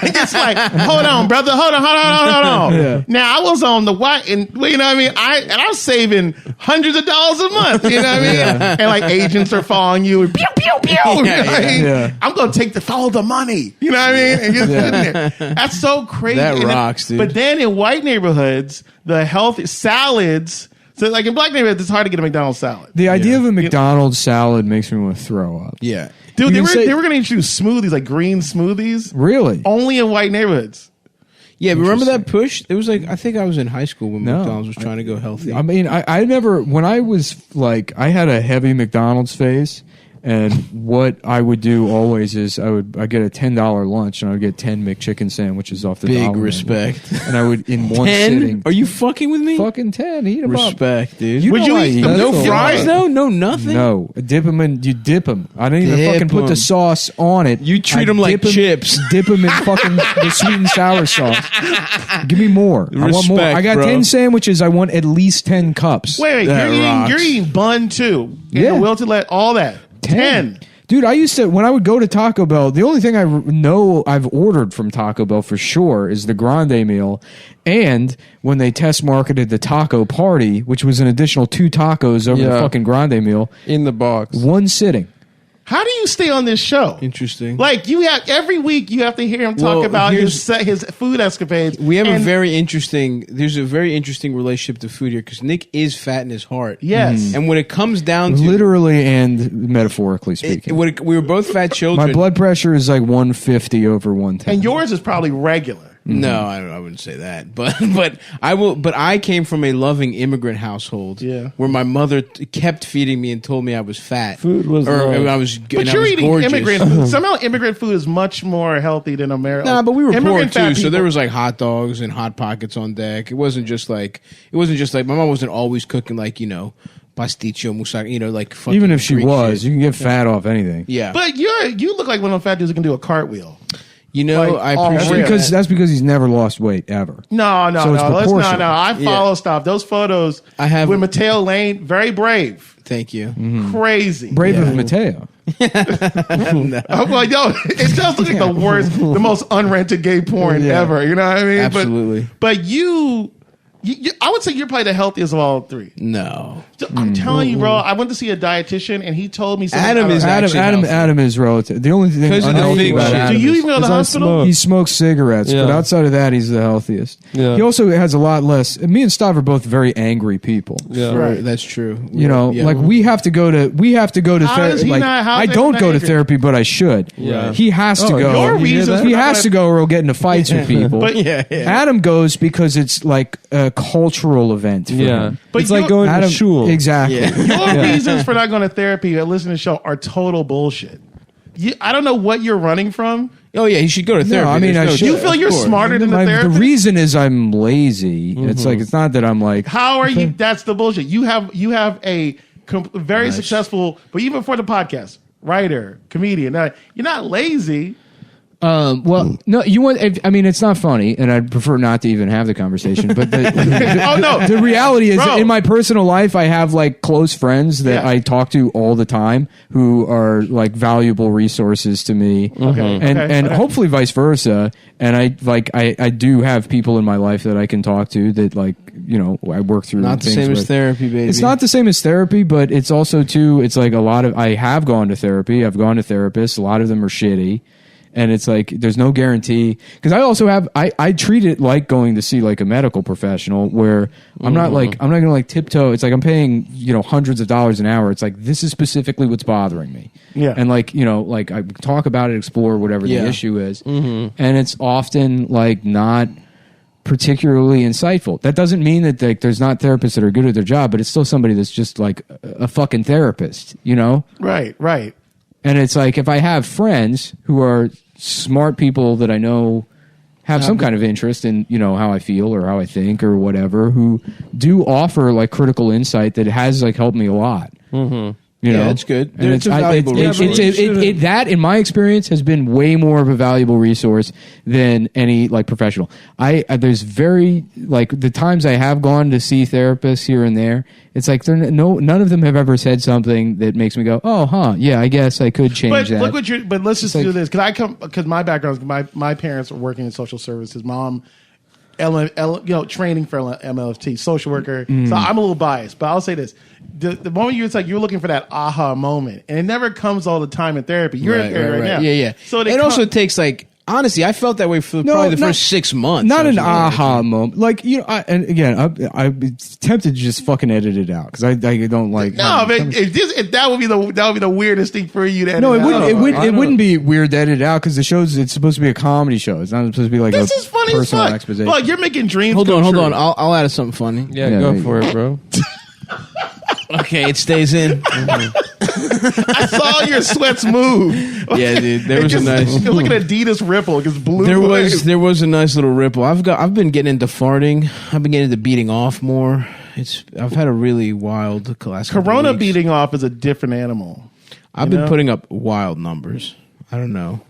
[SPEAKER 11] It's like, hold on, brother, hold on.
[SPEAKER 8] Yeah.
[SPEAKER 11] Now I was on the white, and you know what I mean. I was saving hundreds of dollars a month. You know what I mean?
[SPEAKER 8] Yeah.
[SPEAKER 11] And like agents are following you, and pew pew pew. You know what I mean?
[SPEAKER 8] Yeah.
[SPEAKER 11] I'm gonna follow the money. You know what I mean? And just sitting there. That's so crazy.
[SPEAKER 12] That
[SPEAKER 11] And
[SPEAKER 12] rocks, dude.
[SPEAKER 11] But then in white neighborhoods, the healthy salads. So like in black neighborhoods, it's hard to get a McDonald's salad.
[SPEAKER 8] The idea of a McDonald's salad makes me want to throw up.
[SPEAKER 12] Yeah.
[SPEAKER 11] Dude,
[SPEAKER 8] You
[SPEAKER 11] they were going to introduce smoothies, like green smoothies,
[SPEAKER 8] Really?
[SPEAKER 11] only in white neighborhoods.
[SPEAKER 12] Yeah, remember that push? It was like, I think I was in high school when
[SPEAKER 8] No.
[SPEAKER 12] McDonald's was trying to go healthy.
[SPEAKER 8] I mean, I never, when I was like, I had a heavy McDonald's phase. And what I would do always is I get a $10 lunch and I would get 10 McChicken sandwiches off the
[SPEAKER 2] Big
[SPEAKER 8] dollar
[SPEAKER 2] respect.
[SPEAKER 8] menu. And I would in one
[SPEAKER 2] 10?
[SPEAKER 8] sitting.
[SPEAKER 2] Are you fucking with me?
[SPEAKER 8] Fucking 10. Eat them up.
[SPEAKER 2] Respect, dude.
[SPEAKER 8] You
[SPEAKER 11] Would
[SPEAKER 8] know
[SPEAKER 11] you
[SPEAKER 8] I
[SPEAKER 11] eat
[SPEAKER 8] eat
[SPEAKER 11] them?
[SPEAKER 8] them.
[SPEAKER 2] No fries, though? No nothing?
[SPEAKER 8] No. Dip them in. You dip them. I don't even
[SPEAKER 2] Dip
[SPEAKER 8] fucking put
[SPEAKER 2] 'em.
[SPEAKER 8] the sauce on it.
[SPEAKER 2] You treat
[SPEAKER 8] I
[SPEAKER 2] them like
[SPEAKER 8] dip 'em-
[SPEAKER 2] chips.
[SPEAKER 8] Dip them in fucking the sweet and sour sauce. Give me more. I want more.
[SPEAKER 2] Respect,
[SPEAKER 8] I got
[SPEAKER 2] bro.
[SPEAKER 8] 10 sandwiches. I want at least 10 cups.
[SPEAKER 11] Wait,
[SPEAKER 2] That rocks.
[SPEAKER 11] you're eating bun too.
[SPEAKER 8] Yeah.
[SPEAKER 11] You're willing to let all that. 10.
[SPEAKER 8] Dude, I used to, when I would go to Taco Bell, the only thing I know I've ordered from Taco Bell for sure is the Grande meal. And when they test marketed the Taco Party, which was an additional 2 tacos over the
[SPEAKER 3] Yeah.
[SPEAKER 8] fucking Grande meal,
[SPEAKER 3] In the box.
[SPEAKER 8] one sitting.
[SPEAKER 11] How do you stay on this show?
[SPEAKER 2] Interesting.
[SPEAKER 11] Like you have every week, you have to hear him talk
[SPEAKER 2] Well,
[SPEAKER 11] about
[SPEAKER 2] here's-
[SPEAKER 11] his food escapades.
[SPEAKER 2] We have
[SPEAKER 11] And-
[SPEAKER 2] there's a very interesting relationship to food here because Nick is fat in his heart.
[SPEAKER 11] Yes.
[SPEAKER 2] And when it comes down to
[SPEAKER 8] Literally and metaphorically speaking.
[SPEAKER 2] we were both fat children.
[SPEAKER 8] My blood pressure is like 150 over 110.
[SPEAKER 11] and yours is probably regular.
[SPEAKER 2] No, I wouldn't say that. But I will. But I came from a loving immigrant household.
[SPEAKER 11] Yeah.
[SPEAKER 2] Where my mother kept feeding me and told me I was fat.
[SPEAKER 3] Food was
[SPEAKER 2] or
[SPEAKER 3] nice.
[SPEAKER 2] I was.
[SPEAKER 11] But
[SPEAKER 2] and I
[SPEAKER 11] you're
[SPEAKER 2] was
[SPEAKER 11] eating
[SPEAKER 2] gorgeous.
[SPEAKER 11] immigrant food. Somehow immigrant food is much more healthy than American.
[SPEAKER 2] Nah, but we were poor
[SPEAKER 11] Immigrant
[SPEAKER 2] too,
[SPEAKER 11] fat
[SPEAKER 2] so there
[SPEAKER 11] people-
[SPEAKER 2] was like hot dogs and hot pockets on deck. It wasn't just like my mom wasn't always cooking like pasticcio, moussaka, like fucking
[SPEAKER 8] Even if she
[SPEAKER 2] Greek
[SPEAKER 8] was,
[SPEAKER 2] shit.
[SPEAKER 8] you can get fat off anything.
[SPEAKER 2] Yeah,
[SPEAKER 11] But you look like one of them fat dudes that can do a cartwheel.
[SPEAKER 2] I
[SPEAKER 11] like, all
[SPEAKER 2] appreciate
[SPEAKER 11] real.
[SPEAKER 2] that.
[SPEAKER 8] That's because he's never lost weight ever.
[SPEAKER 11] No,
[SPEAKER 8] So it's
[SPEAKER 11] let's
[SPEAKER 8] proportional.
[SPEAKER 11] no. I follow stuff. Those photos
[SPEAKER 2] I have-
[SPEAKER 11] with Mateo Lane, very brave,
[SPEAKER 2] Thank you.
[SPEAKER 11] crazy.
[SPEAKER 8] Brave of Mateo.
[SPEAKER 11] I'm like, yo, it does look like the worst, the most unrented gay porn ever. You know what I mean?
[SPEAKER 2] Absolutely.
[SPEAKER 11] But you, I would say you're probably the healthiest of all three.
[SPEAKER 2] No.
[SPEAKER 11] I'm telling you, bro. I went to see a dietitian, and he told me something.
[SPEAKER 2] Adam is actually healthy.
[SPEAKER 8] Adam is relative. The only thing
[SPEAKER 2] Because of the
[SPEAKER 8] unhealthy
[SPEAKER 2] big
[SPEAKER 8] about
[SPEAKER 2] shit.
[SPEAKER 8] Adam
[SPEAKER 11] Do you
[SPEAKER 8] is-
[SPEAKER 11] even go to the
[SPEAKER 3] Because I
[SPEAKER 11] hospital?
[SPEAKER 3] smoke.
[SPEAKER 8] He smokes cigarettes, but
[SPEAKER 3] Yeah.
[SPEAKER 8] outside of that, he's the healthiest.
[SPEAKER 3] Yeah.
[SPEAKER 8] He also has a lot less. Me and Stav are both very angry people.
[SPEAKER 3] Yeah.
[SPEAKER 11] Right.
[SPEAKER 2] That's true.
[SPEAKER 8] You know,
[SPEAKER 2] Yeah.
[SPEAKER 8] like we have to go to
[SPEAKER 11] How
[SPEAKER 8] therapy.
[SPEAKER 11] does he
[SPEAKER 8] Like,
[SPEAKER 11] not- how's
[SPEAKER 8] I
[SPEAKER 11] he
[SPEAKER 8] don't
[SPEAKER 11] not
[SPEAKER 8] go to
[SPEAKER 11] angry?
[SPEAKER 8] therapy, but I should.
[SPEAKER 3] Yeah.
[SPEAKER 8] He has to go.
[SPEAKER 11] Your reasons
[SPEAKER 8] He
[SPEAKER 11] for not
[SPEAKER 8] has to
[SPEAKER 11] going-
[SPEAKER 8] go, or he'll get into fights with people.
[SPEAKER 11] But-
[SPEAKER 8] Adam goes because it's like a cultural event. For
[SPEAKER 3] Yeah.
[SPEAKER 8] him.
[SPEAKER 11] But
[SPEAKER 3] It's like
[SPEAKER 11] you-
[SPEAKER 3] going
[SPEAKER 8] Adam,
[SPEAKER 3] to shul.
[SPEAKER 8] exactly.
[SPEAKER 11] Your reasons for not going to therapy or listening to the show are total bullshit. I don't know what you're running from.
[SPEAKER 2] Oh yeah, he should go to therapy.
[SPEAKER 8] I mean,
[SPEAKER 2] There's
[SPEAKER 8] I
[SPEAKER 2] no
[SPEAKER 8] should.
[SPEAKER 11] You
[SPEAKER 2] doubt.
[SPEAKER 11] feel you're
[SPEAKER 2] Of course.
[SPEAKER 11] smarter than the
[SPEAKER 8] The
[SPEAKER 11] therapist?
[SPEAKER 8] reason is I'm lazy. It's like it's not that I'm like.
[SPEAKER 11] How are you? That's the bullshit. You have a very successful, but even for the podcast, writer, comedian. Now, you're not lazy.
[SPEAKER 8] Well, no, you want. I mean, it's not funny, and I'd prefer not to even have the conversation. But
[SPEAKER 11] Oh, no.
[SPEAKER 8] the reality is,
[SPEAKER 11] Bro.
[SPEAKER 8] in my personal life, I have like close friends that
[SPEAKER 11] Yeah.
[SPEAKER 8] I talk to all the time, who are like valuable resources to me,
[SPEAKER 11] Okay,
[SPEAKER 8] and
[SPEAKER 11] okay,
[SPEAKER 8] and
[SPEAKER 11] okay.
[SPEAKER 8] hopefully vice versa. And I do have people in my life that I can talk to that I work through.
[SPEAKER 2] Not the
[SPEAKER 8] things
[SPEAKER 2] same as
[SPEAKER 8] with.
[SPEAKER 2] therapy, baby.
[SPEAKER 8] It's not the same as therapy, but it's also too. It's like I have gone to therapy. I've gone to therapists. A lot of them are shitty. And it's like there's no guarantee because I also have I treat it like going to see like a medical professional where I'm not gonna like tiptoe. It's like I'm paying hundreds of dollars an hour. It's like this is specifically what's bothering me.
[SPEAKER 11] Yeah.
[SPEAKER 8] And like I talk about it, explore whatever the issue is, and it's often like not particularly insightful. That doesn't mean that like there's not therapists that are good at their job, but it's still somebody that's just like a fucking therapist,
[SPEAKER 11] Right.
[SPEAKER 8] And it's like if I have friends who are smart people that I know have some kind of interest in, how I feel or how I think or whatever, who do offer like critical insight that has like helped me a lot. Mm-hmm.
[SPEAKER 2] Yeah, it's good.
[SPEAKER 8] And
[SPEAKER 2] It's a valuable resource.
[SPEAKER 8] that, in my experience, has been way more of a valuable resource than any like professional. There's very like the times I have gone to see therapists here and there. It's like none of them have ever said something that makes me go, oh, huh, yeah, I guess I could change
[SPEAKER 11] But
[SPEAKER 8] that.
[SPEAKER 11] look what But let's just do this because my background is my parents are working in social services. Mom, training for MLFT, social worker. So I'm a little biased, but I'll say this: the moment you're looking for that aha moment, and it never comes all the time in therapy. You're in therapy right now,
[SPEAKER 2] Yeah.
[SPEAKER 11] So
[SPEAKER 2] it also takes like. Honestly, I felt that way for probably the first 6 months.
[SPEAKER 8] Not
[SPEAKER 2] I was
[SPEAKER 8] an
[SPEAKER 2] really
[SPEAKER 8] aha moment. Like, I'm tempted to just fucking edit it out because I don't like.
[SPEAKER 11] No, man, if that would be the weirdest thing for you to edit
[SPEAKER 8] No, it
[SPEAKER 11] out.
[SPEAKER 8] wouldn't. It wouldn't be weird to edit it out because it's supposed to be a comedy show. It's not supposed to be like
[SPEAKER 11] This
[SPEAKER 8] a
[SPEAKER 11] is funny as
[SPEAKER 8] personal
[SPEAKER 11] fuck.
[SPEAKER 8] exposition.
[SPEAKER 11] Look, you're making dreams.
[SPEAKER 2] Hold
[SPEAKER 11] come
[SPEAKER 2] on.
[SPEAKER 11] true.
[SPEAKER 2] I'll add something funny.
[SPEAKER 3] Yeah,
[SPEAKER 8] Yeah,
[SPEAKER 3] go
[SPEAKER 8] maybe.
[SPEAKER 3] for it, bro.
[SPEAKER 2] Okay, it stays in.
[SPEAKER 11] I saw your sweats move.
[SPEAKER 2] Yeah, dude. There was a nice.
[SPEAKER 11] It was like an Adidas ripple. It just blew.
[SPEAKER 2] There was a nice little ripple. I've been getting into farting. I've been getting into beating off more. I've had a really wild class.
[SPEAKER 11] Corona beating off is a different animal.
[SPEAKER 2] I've been putting up wild numbers. I don't know.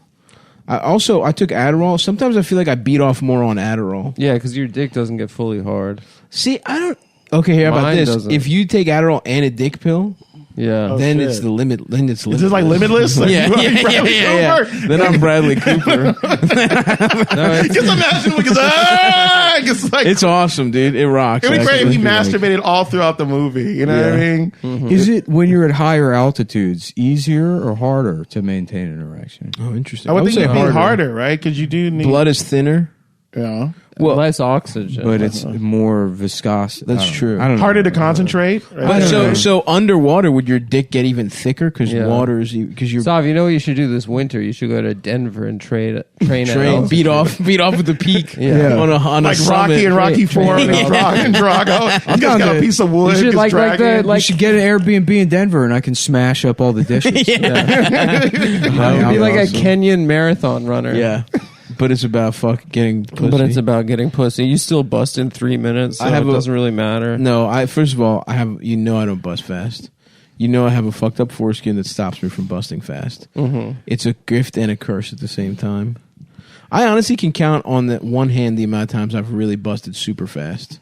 [SPEAKER 2] I took Adderall. Sometimes I feel like I beat off more on Adderall.
[SPEAKER 3] Yeah, because your dick doesn't get fully hard.
[SPEAKER 2] See, I don't. Okay, here, how about this?
[SPEAKER 3] Doesn't.
[SPEAKER 2] If you take Adderall and a dick pill, then it's the limit. Then it's limitless.
[SPEAKER 11] Is this like Limitless? Like,
[SPEAKER 2] yeah. Then I'm Bradley Cooper.
[SPEAKER 11] Just imagine because
[SPEAKER 2] it's awesome, dude. It rocks.
[SPEAKER 11] It'd be great if he masturbated all throughout the movie. You know what I mean?
[SPEAKER 8] Mm-hmm. Is it when you're at higher altitudes easier or harder to maintain an erection?
[SPEAKER 2] Oh, interesting.
[SPEAKER 11] I would think it'd be harder, right? Because you do need
[SPEAKER 2] blood is thinner.
[SPEAKER 11] Yeah.
[SPEAKER 3] Well, less oxygen,
[SPEAKER 8] but it's more viscous.
[SPEAKER 2] That's true.
[SPEAKER 8] I don't know.
[SPEAKER 11] Harder to concentrate.
[SPEAKER 2] Right? But so underwater, would your dick get even thicker? Because water is because you're.
[SPEAKER 3] Sav, you know what you should do this winter? You should go to Denver and train
[SPEAKER 2] beat off with the peak. on a
[SPEAKER 11] like
[SPEAKER 2] summit.
[SPEAKER 11] Rocky and Rocky 4 and Drago. He's got a piece of wood.
[SPEAKER 8] You should you should get an Airbnb in Denver, and I can smash up all the dishes.
[SPEAKER 3] You'd be like a Kenyan marathon runner.
[SPEAKER 2] Yeah. But it's about getting pussy.
[SPEAKER 3] But it's about getting pussy. You still bust in 3 minutes, so it doesn't really matter.
[SPEAKER 2] No, first of all, I don't bust fast. I have a fucked up foreskin that stops me from busting fast. Mm-hmm. It's a gift and a curse at the same time. I honestly can count on that one hand the amount of times I've really busted super fast.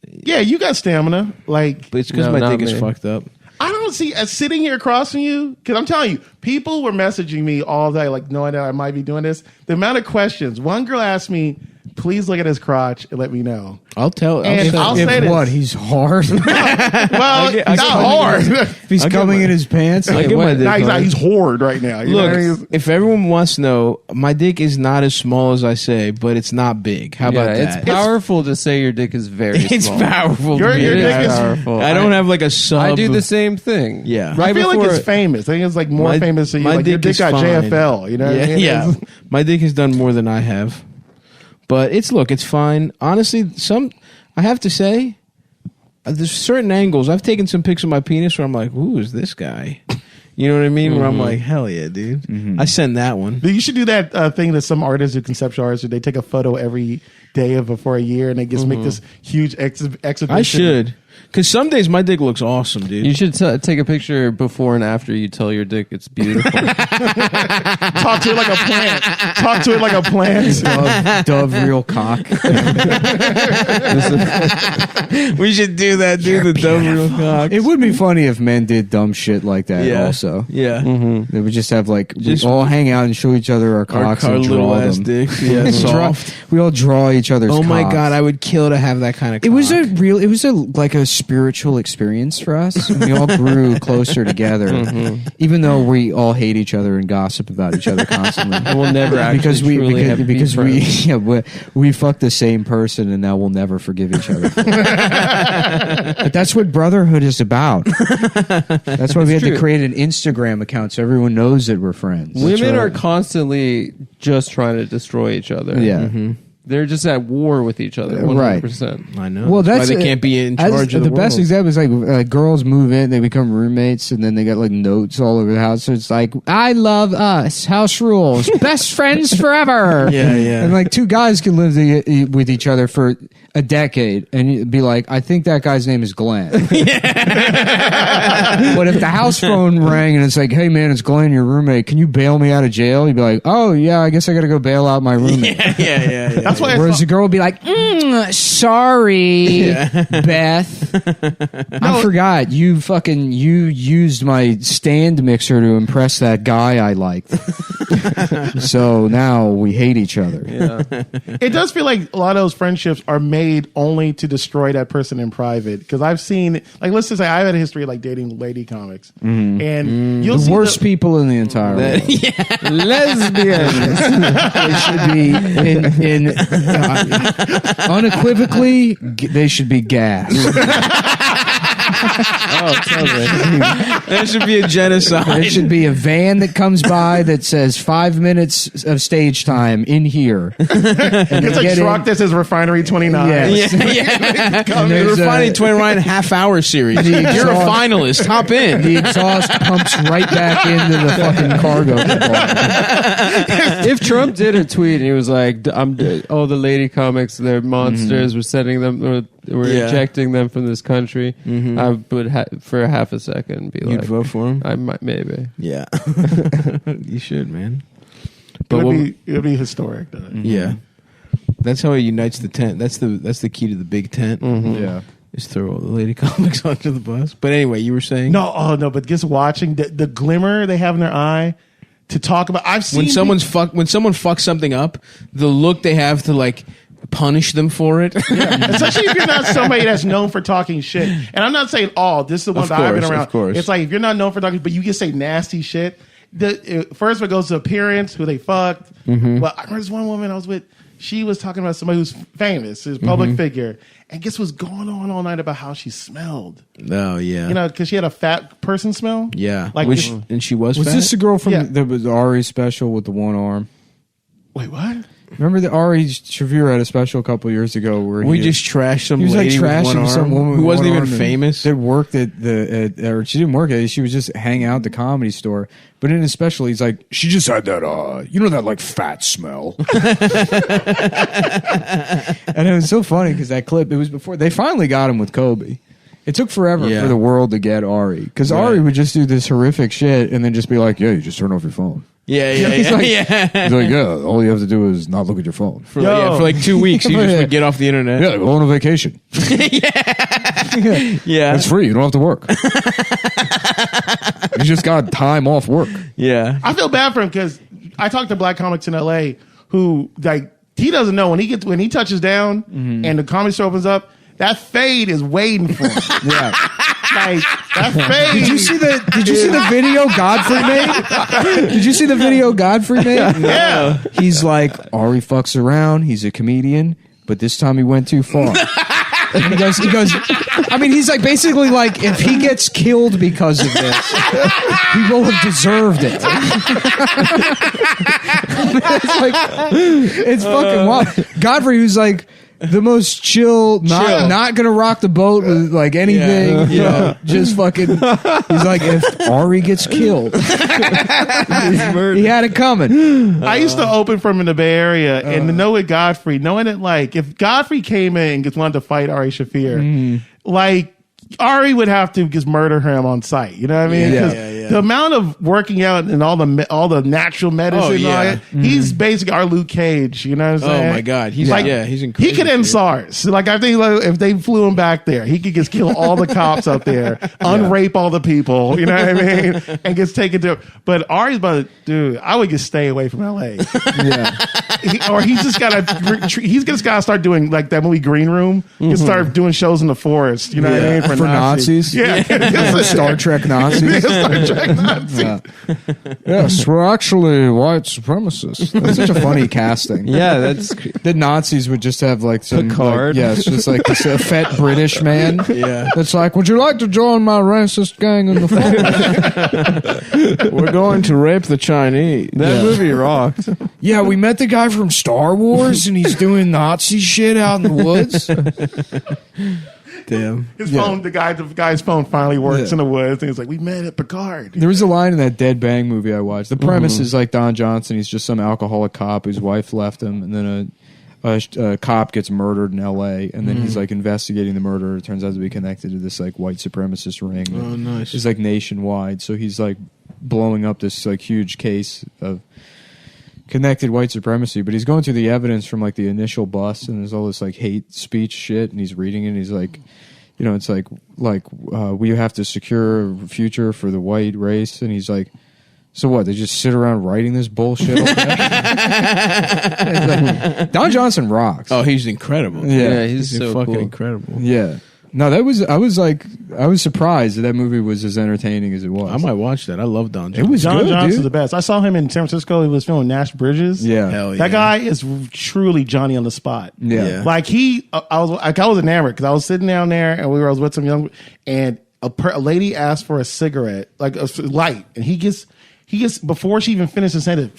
[SPEAKER 11] Yeah, you got stamina. But
[SPEAKER 2] it's because my dick is fucked up.
[SPEAKER 11] I don't see sitting here across from you, because I'm telling you, people were messaging me all day, like knowing that I might be doing this. The amount of questions. One girl asked me, please look at his crotch and let me know.
[SPEAKER 2] I'll tell.
[SPEAKER 11] I'll say this.
[SPEAKER 8] What? He's hard.
[SPEAKER 11] Well, not hard.
[SPEAKER 8] If he's coming in his pants.
[SPEAKER 11] He's hoard right now.
[SPEAKER 2] Look, if everyone wants to know, my dick is not as small as I say, but it's not big. How about that?
[SPEAKER 3] It's powerful to say your dick is very small.
[SPEAKER 2] It's powerful.
[SPEAKER 11] Your dick is
[SPEAKER 3] powerful.
[SPEAKER 2] I don't have like a sub.
[SPEAKER 3] I do the same thing.
[SPEAKER 2] Yeah.
[SPEAKER 11] I feel like it's famous. I think it's like more famous than you. Like your dick got JFL. You know what I mean?
[SPEAKER 2] Yeah. My dick has done more than I have. But it's fine. Honestly, I have to say, there's certain angles. I've taken some pics of my penis where I'm like, who is this guy? You know what I mean? Where I'm like, hell yeah, dude. Mm-hmm. I send that one.
[SPEAKER 11] You should do that thing that some artists do, conceptual artists, where they take a photo every day for a year and they just make this huge exhibition.
[SPEAKER 2] I should. Because some days my dick looks awesome, dude.
[SPEAKER 3] You should take a picture before and after you tell your dick it's beautiful.
[SPEAKER 11] Talk to it like a plant. Talk to it like a plant.
[SPEAKER 8] Dove real cock.
[SPEAKER 2] We should do that, dude. The Dove real cock.
[SPEAKER 8] It would be funny if men did dumb shit like that also.
[SPEAKER 2] Yeah.
[SPEAKER 8] Mm-hmm. They would just have we all hang out and show each other our cocks and draw them.
[SPEAKER 2] Dicks. Yeah, soft.
[SPEAKER 8] We all draw each other's cocks.
[SPEAKER 2] Oh my God, I would kill to have that kind of cock.
[SPEAKER 8] It was a spiritual experience for us. And we all grew closer together, even though we all hate each other and gossip about each other constantly.
[SPEAKER 3] And we'll never actually
[SPEAKER 8] we fucked the same person, and now we'll never forgive each other. But that's what brotherhood is about. That's why we had to create an Instagram account so everyone knows that we're friends.
[SPEAKER 3] Women are constantly just trying to destroy each other.
[SPEAKER 8] Yeah.
[SPEAKER 3] Mm-hmm. They're just at war with each other. 100%.
[SPEAKER 2] I know.
[SPEAKER 8] Well,
[SPEAKER 2] that's why they can't be in charge of the
[SPEAKER 8] best
[SPEAKER 2] world.
[SPEAKER 8] example is girls move in, they become roommates, and then they got notes all over the house. So it's like, I love us, house rules, best friends forever.
[SPEAKER 2] Yeah.
[SPEAKER 8] And two guys can live with each other for a decade, and you'd be like, I think that guy's name is Glenn. But if the house phone rang and it's like, hey man, it's Glenn, your roommate, can you bail me out of jail? You'd be like, oh yeah, I guess I gotta go bail out my roommate.
[SPEAKER 2] Yeah.
[SPEAKER 11] That's why.
[SPEAKER 8] Whereas the girl would be like, sorry, Beth. I forgot. You used my stand mixer to impress that guy I liked. So now we hate each other.
[SPEAKER 3] Yeah.
[SPEAKER 11] It does feel like a lot of those friendships are made only to destroy that person in private. Because I've seen, let's just say I've had a history of dating lady comics. Mm-hmm. And you'll see
[SPEAKER 8] the worst people in the entire world.
[SPEAKER 3] Lesbians.
[SPEAKER 8] They should be unequivocally, they should be gassed.
[SPEAKER 12] Totally. There should be a genocide.
[SPEAKER 8] There should be a van that comes by that says 5 minutes of stage time in here.
[SPEAKER 11] It's a truck that says Refinery 29.
[SPEAKER 8] Yes.
[SPEAKER 12] The Refinery 29 half-hour series. You're a finalist. Hop in.
[SPEAKER 8] The exhaust pumps right back into the fucking cargo compartment.
[SPEAKER 3] If Trump did a tweet and he was like, "Oh, the lady comics, they're monsters. We're sending them, we're ejecting them from this country," I would for half a second be
[SPEAKER 12] You'd
[SPEAKER 3] like,
[SPEAKER 12] vote for him?
[SPEAKER 3] I might, maybe.
[SPEAKER 12] Yeah. You should, man.
[SPEAKER 11] But it would be historic. Though.
[SPEAKER 12] Yeah. That's how he unites the tent. That's the key to the big tent.
[SPEAKER 6] Yeah.
[SPEAKER 12] Just throw all the lady comics onto the bus. But anyway, you were saying
[SPEAKER 11] No, but just watching the glimmer they have in their eye to talk about. I've seen
[SPEAKER 12] when someone fucks something up, the look they have to like punish them for it.
[SPEAKER 11] Yeah. Especially if you're not somebody that's known for talking shit. And I'm not saying all. This is the ones that I've been around.
[SPEAKER 12] Of course.
[SPEAKER 11] It's like if you're not known for talking, but you can say nasty shit. First, it goes to appearance, who they fucked. Well, I remember this one woman I was with. She was talking about somebody who's famous, who's a public figure, and guess what's going on all night about how she smelled.
[SPEAKER 12] Oh yeah,
[SPEAKER 11] you know, because she had a fat person smell.
[SPEAKER 12] Yeah,
[SPEAKER 11] like
[SPEAKER 12] and she was.
[SPEAKER 8] Was
[SPEAKER 12] fat?
[SPEAKER 8] this the girl from the Ari special with the one arm?
[SPEAKER 11] Wait, what?
[SPEAKER 8] Remember that Ari Shaffir had a special a couple years ago where
[SPEAKER 12] we just trashed some lady with one arm
[SPEAKER 8] some woman
[SPEAKER 12] who
[SPEAKER 8] with
[SPEAKER 12] wasn't
[SPEAKER 8] one
[SPEAKER 12] even
[SPEAKER 8] arm
[SPEAKER 12] famous.
[SPEAKER 8] That worked at or she didn't work at it. She was just hanging out at the Comedy Store. But in his special, he's like,
[SPEAKER 9] she just had that, that like fat smell.
[SPEAKER 8] And it was so funny because that clip, it was before they finally got him with Kobe. It took forever for the world to get Ari because Ari would just do this horrific shit and then just be like, "Yeah, you just turn off your phone."
[SPEAKER 12] He's like,
[SPEAKER 9] all you have to do is not look at your phone.
[SPEAKER 12] For like 2 weeks, you just would get off the internet.
[SPEAKER 9] Yeah, go on a vacation.
[SPEAKER 12] Yeah.
[SPEAKER 9] It's free. You don't have to work. You just got time off work.
[SPEAKER 12] Yeah.
[SPEAKER 11] I feel bad for him because I talked to black comics in LA who like he doesn't know when he touches down and the Comedy Store opens up, that fade is waiting for him.
[SPEAKER 8] Yeah.
[SPEAKER 11] Like that fade.
[SPEAKER 8] Did you see the video Godfrey made? Did you see the video Godfrey made?
[SPEAKER 11] Yeah.
[SPEAKER 8] He's like, Ari fucks around. He's a comedian, but this time he went too far. And he goes, I mean, he's like basically like, if he gets killed because of this, he will have deserved it. It's fucking wild. Godfrey, who's like the most chill, not gonna rock the boat with like anything, you know, just fucking. He's like, if Ari gets killed, he had it coming.
[SPEAKER 11] I used to open for him in the Bay Area, and to know with Godfrey, knowing that like if Godfrey came in and just wanted to fight Ari Shaffir, like Ari would have to just murder him on sight. You know what I mean? The amount of working out and all the natural medicine, he's basically our Luke Cage. You know what I'm saying?
[SPEAKER 12] Oh my God, he's
[SPEAKER 11] like,
[SPEAKER 12] he's incredible.
[SPEAKER 11] He could end SARS. Like I think if they flew him back there, he could just kill all the cops up there, unrape all the people. You know what I mean? And gets taken to. But Ari's about to, dude. I would just stay away from LA. He's just gotta start doing like that movie Green Room. Just start doing shows in the forest. You know what I mean?
[SPEAKER 8] For Nazis.
[SPEAKER 11] Yeah.
[SPEAKER 8] Star Trek Nazis.
[SPEAKER 11] Star Trek Nazis.
[SPEAKER 8] Yes, we're actually white supremacists. That's such a funny casting.
[SPEAKER 3] Yeah, that's
[SPEAKER 8] the Nazis would just have like some
[SPEAKER 3] Picard.
[SPEAKER 8] It's just like this fat British man.
[SPEAKER 12] Yeah,
[SPEAKER 8] that's like, would you like to join my racist gang in the forest?
[SPEAKER 12] We're going to rape the Chinese.
[SPEAKER 3] That movie rocked.
[SPEAKER 8] Yeah, we met the guy from Star Wars, and he's doing Nazi shit out in the woods.
[SPEAKER 12] Damn.
[SPEAKER 11] His phone, the guy's phone finally works in the woods, and he's like, "We met at Picard."
[SPEAKER 8] There was a line in that Dead Bang movie I watched. The premise is like Don Johnson. He's just some alcoholic cop whose wife left him, and then a cop gets murdered in L.A. and then he's like investigating the murder. It turns out to be connected to this like white supremacist ring.
[SPEAKER 12] Oh, nice.
[SPEAKER 8] It's like nationwide. So he's like blowing up this like huge case of connected white supremacy, but he's going through the evidence from like the initial bust, and there's all this like hate speech shit, and he's reading it, and he's like, you know, it's like we have to secure a future for the white race, and he's like, so what? They just sit around writing this bullshit all day? Like, Don Johnson rocks.
[SPEAKER 12] Oh, he's incredible.
[SPEAKER 8] Yeah,
[SPEAKER 3] he's so
[SPEAKER 12] fucking
[SPEAKER 3] cool.
[SPEAKER 12] incredible.
[SPEAKER 8] Yeah. No, I was surprised that movie was as entertaining as it was.
[SPEAKER 12] I might watch that. I love Don Johnson.
[SPEAKER 8] It was
[SPEAKER 11] John
[SPEAKER 8] good,
[SPEAKER 11] Johnson's
[SPEAKER 8] dude.
[SPEAKER 11] the best. I saw him in San Francisco. He was filming Nash Bridges.
[SPEAKER 8] Yeah.
[SPEAKER 12] Hell
[SPEAKER 11] That guy is truly Johnny on the spot.
[SPEAKER 8] Yeah.
[SPEAKER 11] Like I was enamored because I was sitting down there and I was with some young, and a lady asked for a cigarette, like a light, and he gets before she even finishes saying it,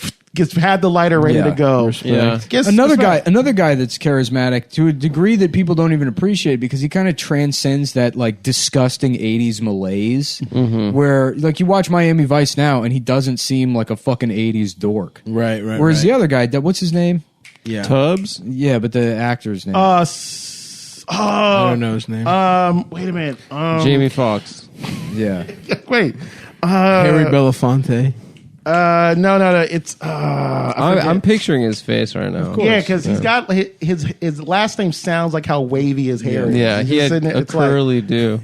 [SPEAKER 11] had the lighter ready to go.
[SPEAKER 3] Yeah.
[SPEAKER 8] Another guy that's charismatic to a degree that people don't even appreciate because he kind of transcends that like disgusting 80s malaise where like you watch Miami Vice now and he doesn't seem like a fucking 80s dork.
[SPEAKER 12] Right.
[SPEAKER 8] Whereas the other guy, what's his name?
[SPEAKER 12] Yeah.
[SPEAKER 3] Tubbs?
[SPEAKER 8] Yeah, but the actor's name.
[SPEAKER 12] I don't know his name.
[SPEAKER 11] Wait a minute.
[SPEAKER 3] Jamie Foxx.
[SPEAKER 8] Yeah.
[SPEAKER 11] Wait.
[SPEAKER 12] Harry Belafonte.
[SPEAKER 11] No. It's
[SPEAKER 3] I'm picturing his face right now.
[SPEAKER 11] yeah, because he's got his last name sounds like how wavy his hair is.
[SPEAKER 3] Yeah,
[SPEAKER 11] He's
[SPEAKER 3] he
[SPEAKER 11] just
[SPEAKER 3] had
[SPEAKER 11] sitting there,
[SPEAKER 3] a
[SPEAKER 11] it's like,
[SPEAKER 3] curly do.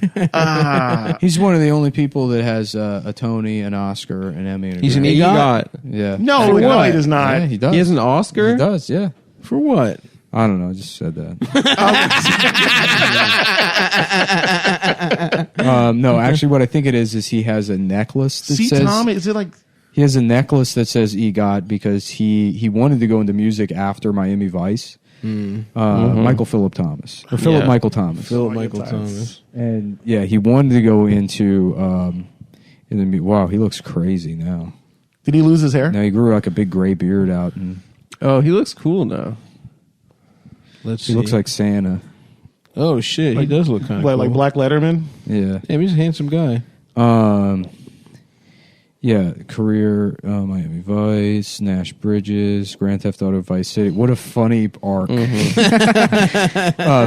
[SPEAKER 8] He's one of the only people that has a Tony, an Oscar, an Emmy. And a
[SPEAKER 12] He's an
[SPEAKER 8] Grammy.
[SPEAKER 12] EGOT.
[SPEAKER 8] Yeah.
[SPEAKER 11] no, he does not.
[SPEAKER 8] Yeah, he does.
[SPEAKER 3] He has an Oscar?
[SPEAKER 8] He does, yeah.
[SPEAKER 12] For what?
[SPEAKER 8] I don't know. I just said that. No, actually, what I think it is he has a necklace that
[SPEAKER 11] See,
[SPEAKER 8] says.
[SPEAKER 11] Tom, is it like?
[SPEAKER 8] He has a necklace that says EGOT because he wanted to go into music after Miami Vice. Michael Phillip Thomas or Philip
[SPEAKER 3] Yeah.
[SPEAKER 8] Michael Thomas.
[SPEAKER 12] Philip Michael Thomas.
[SPEAKER 8] And yeah, he wanted to go into. Wow, he looks crazy now.
[SPEAKER 11] Did he lose his hair?
[SPEAKER 8] Now he grew like a big gray beard out, and
[SPEAKER 3] Oh, he looks cool now.
[SPEAKER 12] Let's
[SPEAKER 8] he
[SPEAKER 12] see.
[SPEAKER 8] looks like Santa.
[SPEAKER 12] Oh shit, he does look kind of cool.
[SPEAKER 11] Like Black Letterman?
[SPEAKER 8] Yeah.
[SPEAKER 12] Damn, he's a handsome guy.
[SPEAKER 8] Yeah, career, Miami Vice, Nash Bridges, Grand Theft Auto Vice City. What a funny arc.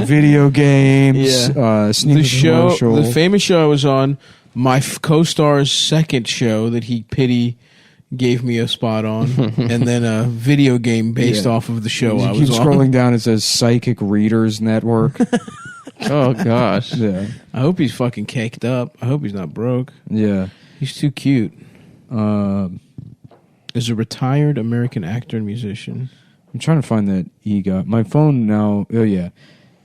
[SPEAKER 8] Video games,
[SPEAKER 12] The show,
[SPEAKER 8] commercial.
[SPEAKER 12] the famous show I was on, my co-star's second show that he gave me a spot on, and then a video game based off of the show I
[SPEAKER 8] You
[SPEAKER 12] was
[SPEAKER 8] keep
[SPEAKER 12] on.
[SPEAKER 8] scrolling down, it says Psychic Readers Network.
[SPEAKER 3] Oh, gosh.
[SPEAKER 8] Yeah.
[SPEAKER 12] I hope he's fucking caked up. I hope he's not broke.
[SPEAKER 8] Yeah.
[SPEAKER 12] He's too cute. Is a retired American actor and musician.
[SPEAKER 8] I'm trying to find that EGOT. My phone now. Oh, yeah.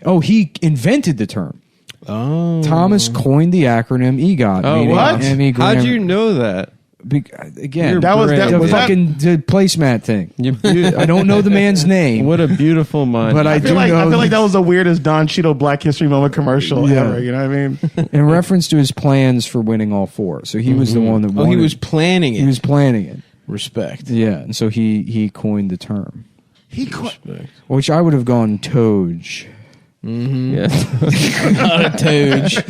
[SPEAKER 8] Oh, he invented the term.
[SPEAKER 12] Oh.
[SPEAKER 8] Thomas coined the acronym EGOT.
[SPEAKER 3] Oh,
[SPEAKER 8] meaning
[SPEAKER 3] what?
[SPEAKER 8] Emmy,
[SPEAKER 3] How'd
[SPEAKER 8] Grammy-
[SPEAKER 3] you know that?
[SPEAKER 8] Again,
[SPEAKER 11] That was
[SPEAKER 8] the
[SPEAKER 11] was that-
[SPEAKER 8] fucking the placemat thing.
[SPEAKER 3] You
[SPEAKER 8] I don't know the man's name.
[SPEAKER 3] What a beautiful mind.
[SPEAKER 8] But I
[SPEAKER 11] I
[SPEAKER 8] do
[SPEAKER 11] feel
[SPEAKER 8] know
[SPEAKER 11] like that was the weirdest Don Cheadle Black History Moment commercial ever. You know what I mean?
[SPEAKER 8] in reference to his plans for winning all four. So he was the one that
[SPEAKER 12] Oh,
[SPEAKER 8] wanted,
[SPEAKER 12] he was planning it.
[SPEAKER 8] he was planning it.
[SPEAKER 12] Respect.
[SPEAKER 8] Yeah, and so he coined the term,
[SPEAKER 12] Respect.
[SPEAKER 8] which I would have gone Toge.
[SPEAKER 3] Yeah.
[SPEAKER 12] Not a Toge.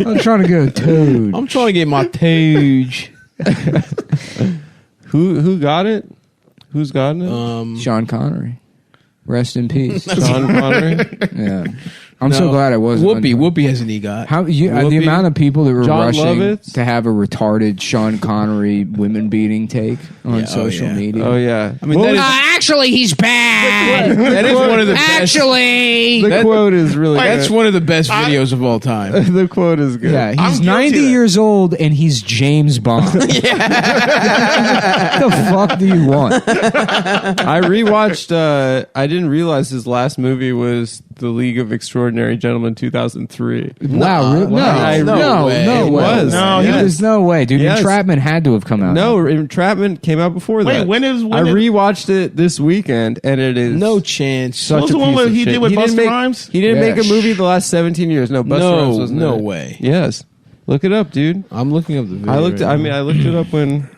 [SPEAKER 8] I'm trying to go Toad.
[SPEAKER 12] I'm trying to get my Toge.
[SPEAKER 3] Who got it? Who's gotten it?
[SPEAKER 8] Sean Connery. Rest in peace.
[SPEAKER 3] Sean Connery?
[SPEAKER 8] Yeah. I'm so glad I wasn't.
[SPEAKER 12] Whoopi has an EGOT.
[SPEAKER 8] How the
[SPEAKER 3] Whoopi?
[SPEAKER 8] amount of people that were
[SPEAKER 3] John
[SPEAKER 8] rushing
[SPEAKER 3] Lovitz?
[SPEAKER 8] to have a retarded Sean Connery women beating take on social media.
[SPEAKER 3] Oh, yeah.
[SPEAKER 12] I mean, that is,
[SPEAKER 4] Actually, he's bad.
[SPEAKER 12] that is one of the best.
[SPEAKER 4] Actually,
[SPEAKER 3] The quote is really
[SPEAKER 12] That's
[SPEAKER 3] good.
[SPEAKER 12] one of the best videos of all time.
[SPEAKER 3] The quote is good.
[SPEAKER 8] Yeah, he's
[SPEAKER 11] I'm guilty
[SPEAKER 8] 90
[SPEAKER 11] of that.
[SPEAKER 8] years old and he's James Bond. What the fuck do you want?
[SPEAKER 3] I rewatched. I didn't realize his last movie was The League of Extraordinary Gentlemen 2003.
[SPEAKER 8] Wow, really? No way.
[SPEAKER 3] It was.
[SPEAKER 11] No,
[SPEAKER 3] Yes.
[SPEAKER 8] There's no way, dude.
[SPEAKER 3] Yes.
[SPEAKER 8] Entrapment had to have come out.
[SPEAKER 3] No, Entrapment came out before
[SPEAKER 11] Wait,
[SPEAKER 3] that.
[SPEAKER 11] when
[SPEAKER 3] I rewatched it this weekend, and it is
[SPEAKER 12] No chance.
[SPEAKER 3] such
[SPEAKER 11] What was
[SPEAKER 3] a
[SPEAKER 11] the one
[SPEAKER 3] piece
[SPEAKER 11] where
[SPEAKER 3] of
[SPEAKER 11] he
[SPEAKER 3] shit.
[SPEAKER 11] did with
[SPEAKER 3] didn't
[SPEAKER 11] Busta
[SPEAKER 3] make-
[SPEAKER 11] Rhymes?
[SPEAKER 3] He didn't
[SPEAKER 8] Yeah,
[SPEAKER 3] make a movie the last 17 years. No, Busta
[SPEAKER 12] No,
[SPEAKER 3] Rhymes wasn't
[SPEAKER 12] no
[SPEAKER 3] in it.
[SPEAKER 12] way.
[SPEAKER 3] Yes, look it up, dude.
[SPEAKER 12] I'm looking up the video.
[SPEAKER 3] I looked.
[SPEAKER 12] right
[SPEAKER 3] I
[SPEAKER 12] now.
[SPEAKER 3] mean, I looked it up when.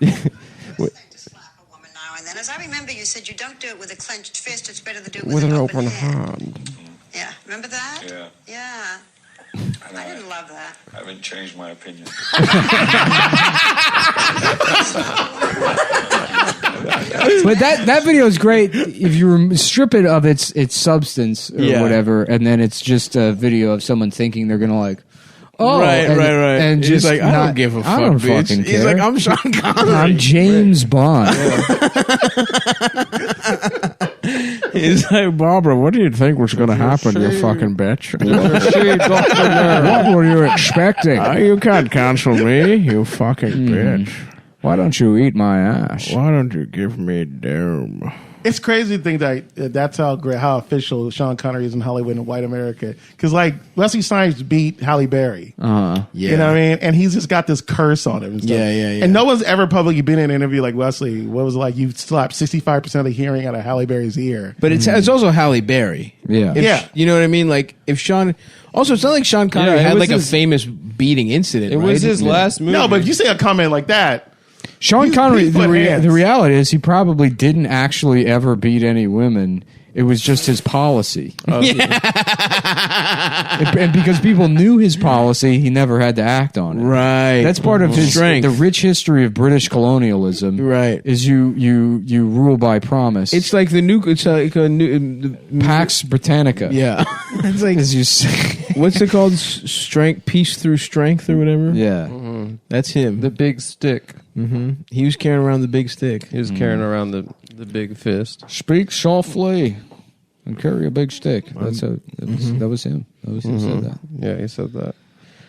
[SPEAKER 13] As I remember, you said you don't do it with a clenched fist. It's better to do it
[SPEAKER 3] with an open hand.
[SPEAKER 13] Yeah, remember that?
[SPEAKER 14] Yeah.
[SPEAKER 13] Yeah. I didn't love that.
[SPEAKER 14] I haven't changed my opinion.
[SPEAKER 8] But that video is great if you strip it of its substance or
[SPEAKER 12] Yeah.
[SPEAKER 8] whatever, and then it's just a video of someone thinking they're gonna like, oh,
[SPEAKER 12] right.
[SPEAKER 8] and
[SPEAKER 12] He's
[SPEAKER 8] just
[SPEAKER 12] like, I
[SPEAKER 8] not-
[SPEAKER 12] don't give a fuck,
[SPEAKER 8] I don't
[SPEAKER 12] bitch.
[SPEAKER 8] fucking
[SPEAKER 12] He's
[SPEAKER 8] care.
[SPEAKER 12] like, I'm Sean Connery.
[SPEAKER 8] I'm James Bond.
[SPEAKER 12] He's like, Barbara, what do you think was going to happen, you fucking bitch?
[SPEAKER 8] What were you expecting?
[SPEAKER 12] You can't cancel me, you fucking bitch.
[SPEAKER 8] Why don't you eat my ass?
[SPEAKER 12] Why don't you give me a dome?
[SPEAKER 11] It's crazy to think that that's how official Sean Connery is in Hollywood and white America. Because like Wesley Snipes beat Halle Berry.
[SPEAKER 6] Uh-huh.
[SPEAKER 11] Yeah. You know what I mean? And he's just got this curse on him. And stuff.
[SPEAKER 12] Yeah.
[SPEAKER 11] And no one's ever publicly been in an interview like Wesley. What was it like? You slapped 65% of the hearing out of Halle Berry's ear.
[SPEAKER 12] But it's also Halle Berry.
[SPEAKER 8] Yeah.
[SPEAKER 11] Yeah.
[SPEAKER 12] You know what I mean? Like if Sean. Also, it's not like Sean Connery had like a famous beating incident.
[SPEAKER 3] It was his last movie.
[SPEAKER 11] No, but if you say a comment like that,
[SPEAKER 8] Sean Connery, the reality is he probably didn't actually ever beat any women. It was just his policy. And because people knew his policy, he never had to act on it.
[SPEAKER 12] Right.
[SPEAKER 8] That's part of his
[SPEAKER 12] strength.
[SPEAKER 8] The rich history of British colonialism.
[SPEAKER 12] Right.
[SPEAKER 8] Is you rule by promise.
[SPEAKER 12] It's like the new. It's like a new
[SPEAKER 8] Pax Britannica.
[SPEAKER 12] Yeah. It's like
[SPEAKER 8] As you
[SPEAKER 12] what's it called? Strength, peace through strength, or whatever.
[SPEAKER 8] Yeah.
[SPEAKER 3] Mm-hmm.
[SPEAKER 12] That's him.
[SPEAKER 3] The big stick.
[SPEAKER 12] Mm-hmm. He was carrying around the big stick.
[SPEAKER 3] He was carrying around the big fist.
[SPEAKER 8] Speak softly and carry a big stick. That's that was him. That was him said that.
[SPEAKER 3] Yeah, he said that.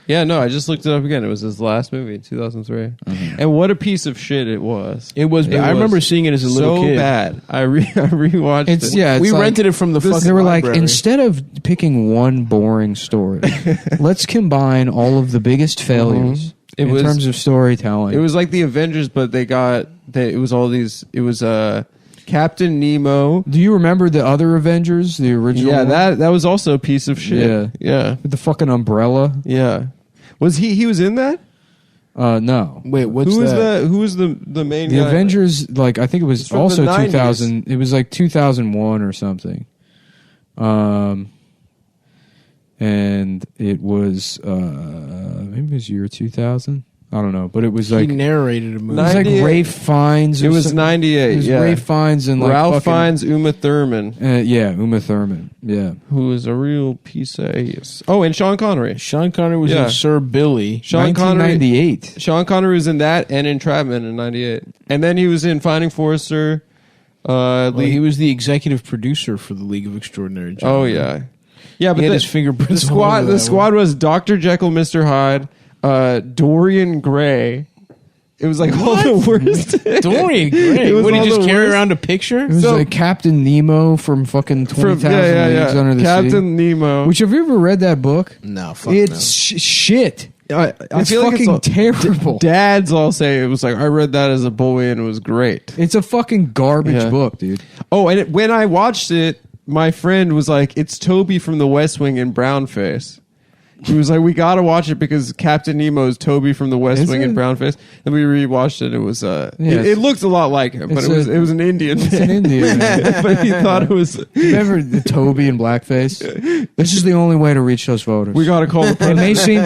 [SPEAKER 3] Yeah, no, I just looked it up again. It was his last movie, 2003. And what a piece of shit it was.
[SPEAKER 12] It was. I remember seeing it as a little kid.
[SPEAKER 3] So bad. I rewatched it.
[SPEAKER 8] Yeah,
[SPEAKER 12] we
[SPEAKER 8] like,
[SPEAKER 12] rented it from the fucking
[SPEAKER 8] They were
[SPEAKER 12] library.
[SPEAKER 8] like, instead of picking one boring story, let's combine all of the biggest failures in terms of storytelling.
[SPEAKER 3] It was like the Avengers, but it was all these. It was Captain Nemo.
[SPEAKER 8] Do you remember the other Avengers, the original?
[SPEAKER 3] Yeah,
[SPEAKER 8] one?
[SPEAKER 3] that was also a piece of shit. Yeah.
[SPEAKER 8] With the fucking umbrella.
[SPEAKER 3] Yeah. Was he was in that?
[SPEAKER 8] No.
[SPEAKER 12] Wait,
[SPEAKER 3] Who was the main
[SPEAKER 8] The
[SPEAKER 3] guy?
[SPEAKER 8] Avengers, like I think it was
[SPEAKER 3] from
[SPEAKER 8] also
[SPEAKER 3] the
[SPEAKER 8] 2000. It was like 2001 or something. And it was maybe it was year 2000. I don't know, but it was like
[SPEAKER 12] he narrated a movie.
[SPEAKER 8] It was like Rafe Fiennes.
[SPEAKER 3] It was 98.
[SPEAKER 8] It was
[SPEAKER 3] yeah.
[SPEAKER 8] Rafe Fiennes and like
[SPEAKER 3] Ralph
[SPEAKER 8] fucking,
[SPEAKER 3] Fiennes, Uma Thurman.
[SPEAKER 8] Uma Thurman. Yeah,
[SPEAKER 3] who is a real piece of ace. Oh, and Sean Connery.
[SPEAKER 12] Sean Connery was in Sir Billy.
[SPEAKER 3] Sean Connery,
[SPEAKER 8] 1998.
[SPEAKER 3] Sean Connery was in that and Entrapment in 98. And then he was in Finding Forrester.
[SPEAKER 12] He was the executive producer for the League of Extraordinary Gentlemen.
[SPEAKER 3] Oh, yeah. Yeah, but
[SPEAKER 12] he had his fingerprints all over
[SPEAKER 3] The
[SPEAKER 12] that
[SPEAKER 3] squad was Dr. Jekyll, Mr. Hyde, Dorian Gray. It was like all the worst.
[SPEAKER 12] Dorian Gray. Would he just carry around a picture?
[SPEAKER 8] It was like Captain Nemo from fucking 20,000 Leagues Under the Sea.
[SPEAKER 3] Captain Nemo.
[SPEAKER 8] Which, have you ever read that book?
[SPEAKER 12] No, fuck
[SPEAKER 8] it's shit. It's
[SPEAKER 3] feel like
[SPEAKER 8] fucking terrible.
[SPEAKER 3] Dads all say it was like, I read that as a boy and it was great.
[SPEAKER 8] It's a fucking garbage book, dude.
[SPEAKER 3] Oh, and when I watched it, my friend was like, it's Toby from The West Wing in brownface. He was like, we gotta watch it because Captain Nemo is Toby from The West Wing in brownface. And we rewatched it. It was it looked a lot like him, but it was an Indian.
[SPEAKER 8] It's an Indian.
[SPEAKER 3] But he thought it was.
[SPEAKER 8] Remember the Toby in blackface? This is the only way to reach those voters.
[SPEAKER 3] We gotta call the president.
[SPEAKER 8] It may seem,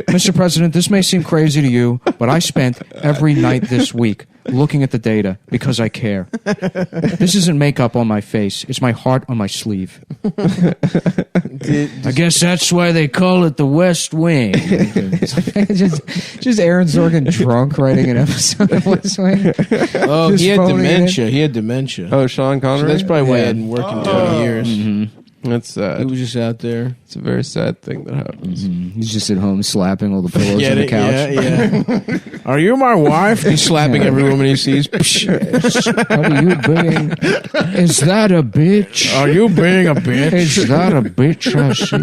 [SPEAKER 8] Mr. President, this may seem crazy to you, but I spent every night this week looking at the data because I care. This isn't makeup on my face. It's my heart on my sleeve. I guess that's why they call it the West Wing. just Aaron Sorkin drunk writing an episode of West Wing.
[SPEAKER 12] Oh,
[SPEAKER 8] Just
[SPEAKER 12] he had
[SPEAKER 8] phoning it in.
[SPEAKER 12] dementia. He had dementia.
[SPEAKER 3] Oh, Sean Connery?
[SPEAKER 12] So that's probably why he hadn't worked in 20 years.
[SPEAKER 8] Mm-hmm.
[SPEAKER 3] That's sad.
[SPEAKER 12] He was just out there.
[SPEAKER 3] It's a very sad thing that happens.
[SPEAKER 8] He's just at home slapping all the pillows on the couch.
[SPEAKER 12] Yeah. Are you my wife? He's slapping every woman he sees.
[SPEAKER 8] Are you being? Is that a bitch?
[SPEAKER 12] Are you being a bitch?
[SPEAKER 8] Is that a bitch I see?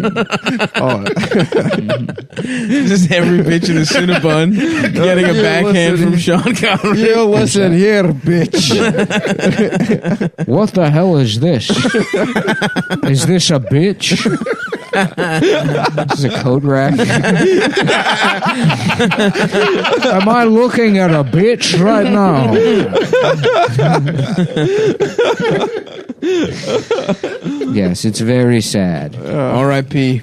[SPEAKER 12] Just every bitch in a Cinnabon getting a backhand from Sean Connery.
[SPEAKER 8] You listen here, bitch. What the hell is this? Is this a bitch? This is a coat rack. Am I looking at a bitch right now? Yes, it's very sad.
[SPEAKER 12] R.I.P.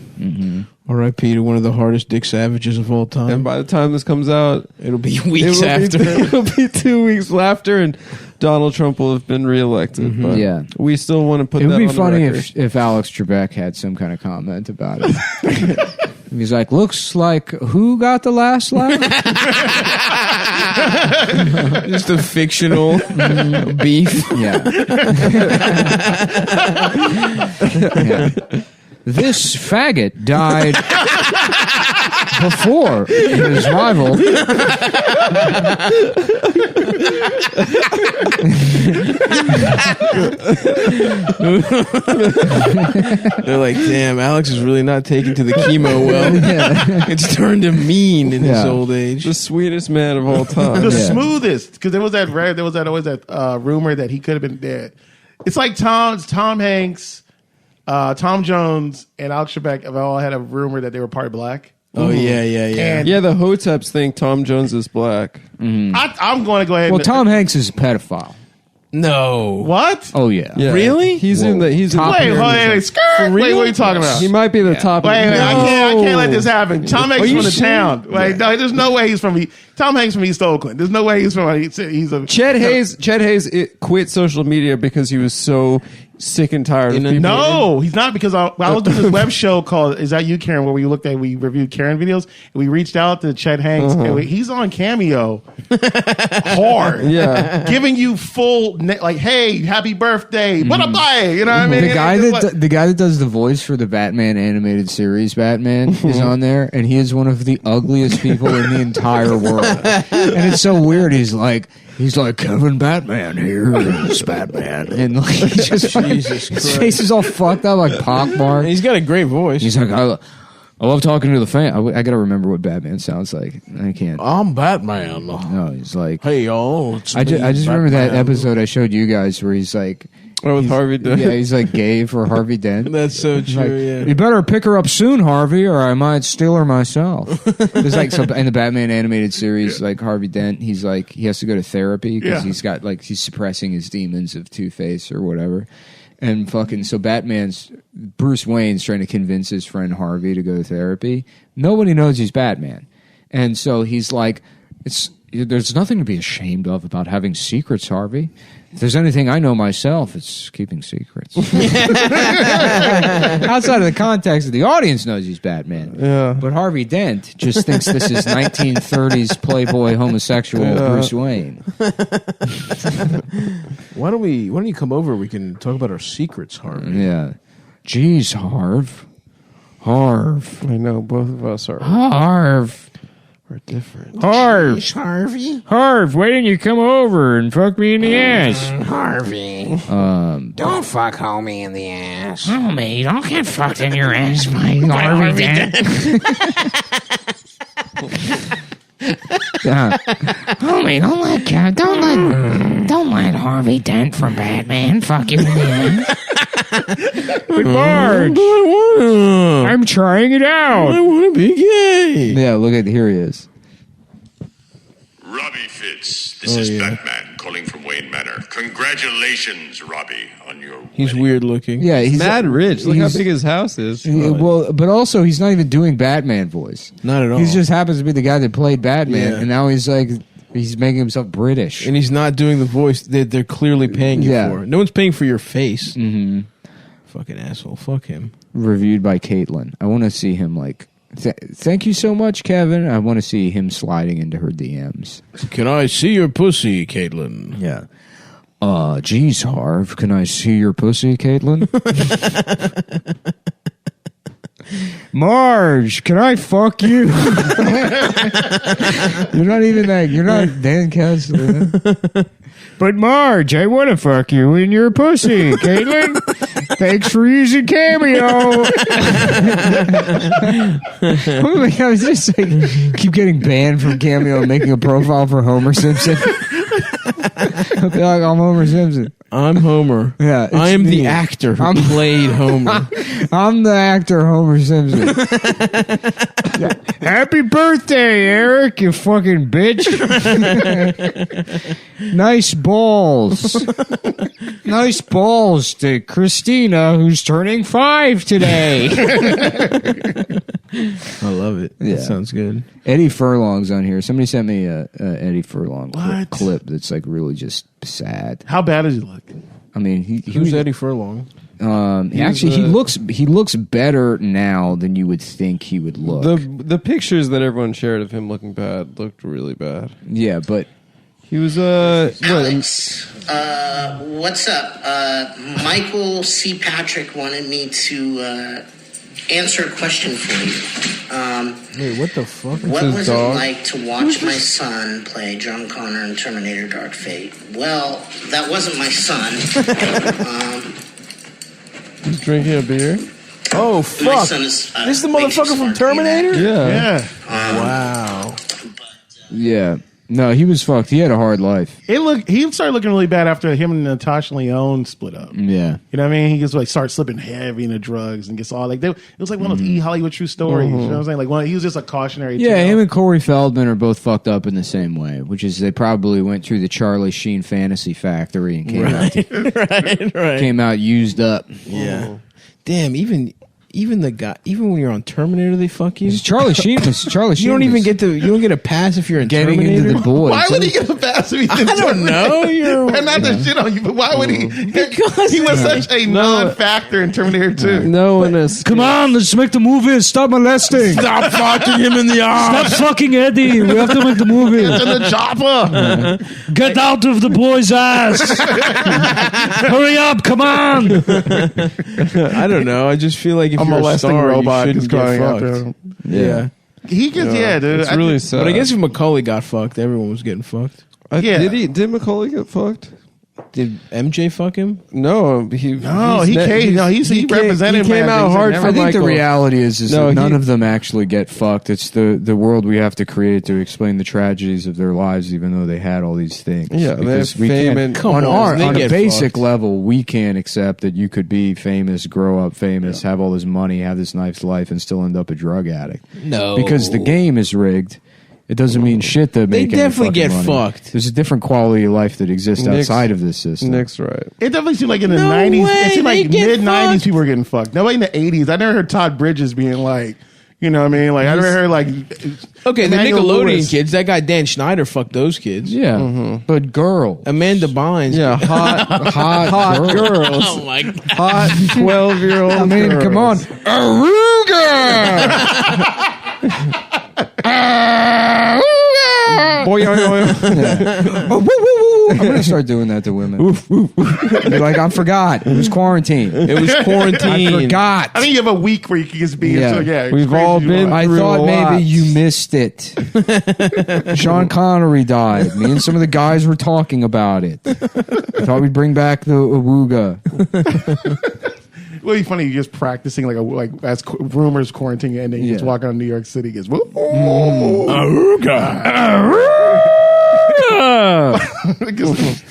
[SPEAKER 12] R.I.P. to one of the hardest Dick Savages of all time.
[SPEAKER 3] And by the time this comes out,
[SPEAKER 12] it'll be weeks after.
[SPEAKER 3] It'll be 2 weeks after, and Donald Trump will have been reelected. But
[SPEAKER 8] Yeah.
[SPEAKER 3] we still want to put
[SPEAKER 8] It
[SPEAKER 3] that
[SPEAKER 8] would be
[SPEAKER 3] on
[SPEAKER 8] funny
[SPEAKER 3] the record.
[SPEAKER 8] if Alex Trebek had some kind of comment about it. He's like, looks like who got the last laugh?
[SPEAKER 12] Just a fictional beef.
[SPEAKER 8] Yeah. Yeah. This faggot died. before his rival.
[SPEAKER 12] They're like, damn, Alex is really not taking to the chemo well. It's turned him mean in his old age.
[SPEAKER 3] The sweetest man of all time.
[SPEAKER 11] The smoothest, because there was always that rumor that he could have been dead. It's like Tom Hanks, Tom Jones, and Alex Trebek have all had a rumor that they were part black.
[SPEAKER 12] Oh yeah.
[SPEAKER 11] And
[SPEAKER 3] Yeah, the Hoteps think Tom Jones is black.
[SPEAKER 11] I'm going to go ahead.
[SPEAKER 8] Well,
[SPEAKER 11] and
[SPEAKER 8] Tom Hanks is a pedophile.
[SPEAKER 12] No.
[SPEAKER 11] What?
[SPEAKER 8] Oh yeah.
[SPEAKER 12] Really?
[SPEAKER 3] He's in the
[SPEAKER 8] top
[SPEAKER 11] Wait, what are you talking about?
[SPEAKER 3] He might be the top.
[SPEAKER 11] Wait,
[SPEAKER 3] No.
[SPEAKER 11] I can't let this happen. Tom Hanks from the town. Wait, no, there's no way he's from. Tom Hanks from East Oakland. There's no way he's from. He's a
[SPEAKER 3] Chet Hayes quit social media because he was so sick and tired of people.
[SPEAKER 11] No, he's not, because I was doing this web show called Is That You, Karen, where we reviewed Karen videos, and we reached out to Chet Hanks, and he's on Cameo hard.
[SPEAKER 3] Yeah.
[SPEAKER 11] Giving you full, like, hey, happy birthday, what a bye, you know what I mean?
[SPEAKER 8] The guy that does the voice for the Batman animated series, Batman, is on there, and he is one of the ugliest people in the entire world. And it's so weird. He's like Kevin Batman here is Batman, and like he's just his face is all fucked up like pockmarked.
[SPEAKER 12] He's got a great voice.
[SPEAKER 8] He's like, I love talking to the fan. I got to remember what Batman sounds like. I can't.
[SPEAKER 12] I'm Batman.
[SPEAKER 8] No, he's like,
[SPEAKER 12] hey y'all.
[SPEAKER 8] I just remember that episode I showed you guys where he's like.
[SPEAKER 3] Oh, with Harvey Dent.
[SPEAKER 8] Yeah, he's like gay for Harvey Dent.
[SPEAKER 12] That's so true.
[SPEAKER 8] Like,
[SPEAKER 12] yeah.
[SPEAKER 8] You better pick her up soon, Harvey, or I might steal her myself. It's like in the Batman animated series, like Harvey Dent, he's like he has to go to therapy because he's got like he's suppressing his demons of Two-Face or whatever. And fucking so Bruce Wayne's trying to convince his friend Harvey to go to therapy. Nobody knows he's Batman, and so he's like, there's nothing to be ashamed of about having secrets, Harvey. If there's anything I know myself, it's keeping secrets. Outside of the context of the audience knows he's Batman.
[SPEAKER 3] Yeah.
[SPEAKER 8] But Harvey Dent just thinks this is 1930s playboy homosexual Bruce Wayne.
[SPEAKER 12] Why don't you come over? We can talk about our secrets, Harvey.
[SPEAKER 8] Yeah. Jeez, Harv.
[SPEAKER 3] I know both of us are.
[SPEAKER 8] Harv.
[SPEAKER 3] We're different.
[SPEAKER 8] Harv.
[SPEAKER 4] Harvey.
[SPEAKER 8] Harv, why didn't you come over and fuck me in the ass?
[SPEAKER 4] Harvey. Don't fuck homie in the ass.
[SPEAKER 9] Homie, don't get fucked in your ass by Harvey Dent. Homie, don't let Harvey Dent from Batman fuck you in the ass.
[SPEAKER 8] But Marge, I'm trying it out.
[SPEAKER 12] I want to be gay.
[SPEAKER 8] Yeah, look at here he is.
[SPEAKER 14] Robbie Fitz, this is Batman calling from Wayne Manor. Congratulations, Robbie, on your
[SPEAKER 12] He's weird looking.
[SPEAKER 8] Yeah, he's
[SPEAKER 3] mad rich. Look how big his house is.
[SPEAKER 8] Well, but also he's not even doing Batman voice.
[SPEAKER 12] Not at all.
[SPEAKER 8] He just happens to be the guy that played Batman, and now he's making himself British.
[SPEAKER 12] And he's not doing the voice that they're clearly paying you for. No one's paying for your face.
[SPEAKER 8] Mm-hmm.
[SPEAKER 12] Fucking asshole. Fuck him.
[SPEAKER 8] Reviewed by Caitlin. I want to see him like. Thank you so much, Kevin. I want to see him sliding into her DMs.
[SPEAKER 12] Can I see your pussy, Caitlin?
[SPEAKER 8] Yeah. Geez, Harv, can I see your pussy, Caitlin? Marge, can I fuck you? You're not even that. You're not Dan Kessler. But Marge, I want to fuck you in your pussy, Caitlin. Thanks for using Cameo. I was just like, keep getting banned from Cameo and making a profile for Homer Simpson. I'll be like, I'm Homer Simpson.
[SPEAKER 12] I'm Homer.
[SPEAKER 8] Yeah,
[SPEAKER 12] I am the actor who played Homer.
[SPEAKER 8] I'm the actor Homer Simpson. Happy birthday, Eric, you fucking bitch. Nice balls. Nice balls to Christina, who's turning 5 today.
[SPEAKER 12] I love it.
[SPEAKER 8] Yeah.
[SPEAKER 12] That sounds good.
[SPEAKER 8] Eddie Furlong's on here. Somebody sent me a Eddie Furlong clip that's like really just sad.
[SPEAKER 11] How bad does he look?
[SPEAKER 8] I mean,
[SPEAKER 12] Who's Eddie Furlong?
[SPEAKER 8] He looks better now than you would think he would look.
[SPEAKER 3] The pictures that everyone shared of him looking bad looked really bad.
[SPEAKER 8] Yeah, but
[SPEAKER 3] he was
[SPEAKER 15] Alex, what's up? Michael C. Patrick wanted me to
[SPEAKER 16] answer a question for you.
[SPEAKER 12] Wait, what the fuck?
[SPEAKER 16] What was it like to watch my son play John Connor in Terminator Dark Fate? Well, that wasn't my son.
[SPEAKER 3] He's drinking a beer.
[SPEAKER 12] Oh, fuck.
[SPEAKER 16] son is,
[SPEAKER 12] this is the motherfucker from Terminator?
[SPEAKER 3] Yeah.
[SPEAKER 12] Wow.
[SPEAKER 8] Yeah. No, he was fucked. He had a hard life.
[SPEAKER 11] He started looking really bad after him and Natasha Lyonne split up.
[SPEAKER 8] Yeah.
[SPEAKER 11] You know what I mean? He just like starts slipping heavy into drugs and gets all like it was like one of those Hollywood true stories. You know what I'm saying? Like he was just a cautionary tale.
[SPEAKER 8] Yeah, him and Corey Feldman are both fucked up in the same way, which is they probably went through the Charlie Sheen fantasy factory and came out came out used up.
[SPEAKER 12] Yeah. Damn, even the guy, even when you're on Terminator, they fuck you.
[SPEAKER 8] Charlie Sheen.
[SPEAKER 12] You don't even get a pass if you're in
[SPEAKER 8] getting
[SPEAKER 12] Terminator.
[SPEAKER 8] into the boys.
[SPEAKER 11] Why would he get a pass if he's in
[SPEAKER 12] I don't know.
[SPEAKER 11] And not to shit on you, but why would he? Because he was such a non-factor in Terminator 2.
[SPEAKER 3] No one is.
[SPEAKER 8] Come on, let's make the movie and stop molesting.
[SPEAKER 12] Stop fucking him in the arm.
[SPEAKER 8] Stop fucking Eddie. We have to make the movie.
[SPEAKER 11] Get to the chopper.
[SPEAKER 8] Get out of the boy's ass. Hurry up, come on.
[SPEAKER 12] I don't know. I just feel like if you're a
[SPEAKER 11] molesting
[SPEAKER 12] star,
[SPEAKER 11] robot
[SPEAKER 12] you
[SPEAKER 11] is
[SPEAKER 12] shouldn't get
[SPEAKER 11] going after
[SPEAKER 12] fucked.
[SPEAKER 11] him.
[SPEAKER 12] Yeah.
[SPEAKER 11] He gets, dude.
[SPEAKER 3] It's really sad.
[SPEAKER 12] But I guess if Macaulay got fucked, everyone was getting fucked.
[SPEAKER 3] Did Macaulay get fucked?
[SPEAKER 12] Did MJ fuck him?
[SPEAKER 3] No, he
[SPEAKER 11] represented.
[SPEAKER 3] He came out hard for
[SPEAKER 8] I think
[SPEAKER 3] Michael.
[SPEAKER 8] the reality is
[SPEAKER 3] No,
[SPEAKER 8] that none of them actually get fucked. It's the world we have to create to explain the tragedies of their lives, even though they had all these things.
[SPEAKER 3] Yeah,
[SPEAKER 8] because
[SPEAKER 3] they have fame and
[SPEAKER 8] on a
[SPEAKER 12] get
[SPEAKER 8] basic
[SPEAKER 12] fucked.
[SPEAKER 8] level, we can't accept that you could be famous, grow up famous, have all this money, have this nice life, and still end up a drug addict.
[SPEAKER 12] No,
[SPEAKER 8] because the game is rigged. It doesn't mean shit to make.
[SPEAKER 12] They definitely
[SPEAKER 8] any
[SPEAKER 12] get
[SPEAKER 8] fucking money.
[SPEAKER 12] fucked.
[SPEAKER 8] There's a different quality of life that exists outside of this system.
[SPEAKER 3] Nick's right.
[SPEAKER 11] It definitely seemed like in the
[SPEAKER 12] No
[SPEAKER 11] 90s.
[SPEAKER 12] way,
[SPEAKER 11] It seemed
[SPEAKER 12] they
[SPEAKER 11] like
[SPEAKER 12] get
[SPEAKER 11] mid 90s
[SPEAKER 12] fucked.
[SPEAKER 11] people were getting fucked. Nobody in the 80s. I never heard Todd Bridges being like, you know what I mean? Like I never heard like.
[SPEAKER 12] Okay, the
[SPEAKER 11] Emmanuel
[SPEAKER 12] Nickelodeon
[SPEAKER 11] Lewis.
[SPEAKER 12] kids. That guy Dan Schneider fucked those kids.
[SPEAKER 8] Yeah, but girl,
[SPEAKER 12] Amanda Bynes.
[SPEAKER 3] Yeah, hot girls.
[SPEAKER 12] Oh my god.
[SPEAKER 3] Hot 12-year-old.
[SPEAKER 8] I mean,
[SPEAKER 3] girls.
[SPEAKER 8] come on, Aruga.
[SPEAKER 3] Boy,
[SPEAKER 8] I'm gonna start doing that to women. Be like, I forgot. It was quarantine.
[SPEAKER 12] It was quarantine.
[SPEAKER 8] I forgot.
[SPEAKER 11] I think you have a week where you can just be.
[SPEAKER 8] Yeah.
[SPEAKER 11] Yeah,
[SPEAKER 3] We've all been.
[SPEAKER 8] I
[SPEAKER 3] through
[SPEAKER 8] thought
[SPEAKER 3] a lot.
[SPEAKER 8] maybe you missed it. Sean Connery died. Me and some of the guys were talking about it. I thought we'd bring back the Awooga.
[SPEAKER 11] It would be funny. You're just practicing like as rumors quarantine ending. You just walk around New York City. Gets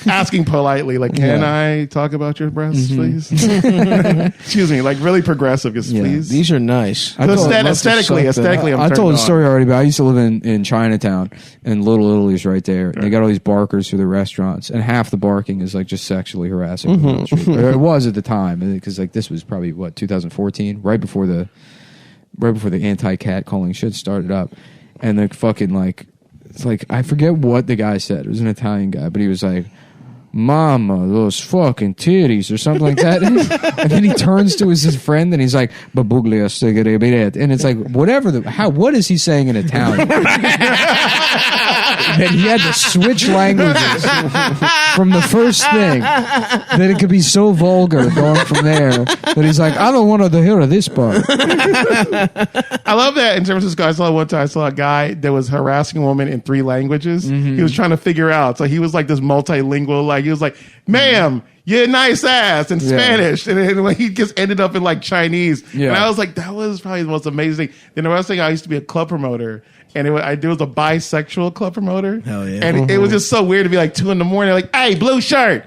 [SPEAKER 11] asking politely, like, can I talk about your breasts, please? Excuse me, like really progressive, just please.
[SPEAKER 12] These are nice.
[SPEAKER 11] Aesthetically,
[SPEAKER 8] I told the story already, but I used to live in Chinatown, and Little Italy's right there. And they got all these barkers for the restaurants, and half the barking is like just sexually harassing. Or it was at the time, because like this was probably 2014, right before the anti-cat calling shit started up, and the fucking like. It's like, I forget what the guy said. It was an Italian guy, but he was like, Mama, those fucking titties, or something like that. And then he turns to his friend and he's like, Babuglia cigarette. And it's like, what is he saying in Italian? And he had to switch languages from the first thing. That it could be so vulgar going from there that he's like, I don't want to hear this part.
[SPEAKER 11] I love that in terms of this guy. I saw a guy that was harassing a woman in 3 languages. He was trying to figure out. So he was like this multilingual, like he was like, ma'am, you're a nice ass in Spanish. And then when he just ended up in like Chinese.
[SPEAKER 8] Yeah.
[SPEAKER 11] And I was like, that was probably the most amazing thing. Then the rest thing, I used to be a club promoter. And there was a bisexual club promoter.
[SPEAKER 12] Hell yeah.
[SPEAKER 11] And it was just so weird to be like 2 a.m. like, hey, blue shirt.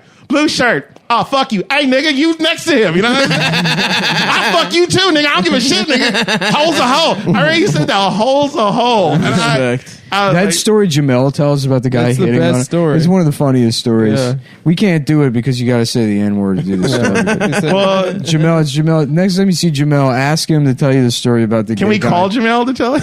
[SPEAKER 11] Oh, fuck you. Hey, nigga, you next to him. You know what I mean? I fuck you too, nigga. I don't give a shit, nigga. Hole's a hole. I already said that. A hole's a hole. And
[SPEAKER 8] that story Jamel tells about the guy
[SPEAKER 3] That's the
[SPEAKER 8] hitting
[SPEAKER 3] best
[SPEAKER 8] on it.
[SPEAKER 3] story.
[SPEAKER 8] It's one of the funniest stories.
[SPEAKER 3] Yeah.
[SPEAKER 8] We can't do it because you got to say the N-word to do this story.
[SPEAKER 11] Well,
[SPEAKER 8] Jamel. Next time you see Jamel, ask him to tell you the story about the.
[SPEAKER 11] Can we call Jamel to tell it?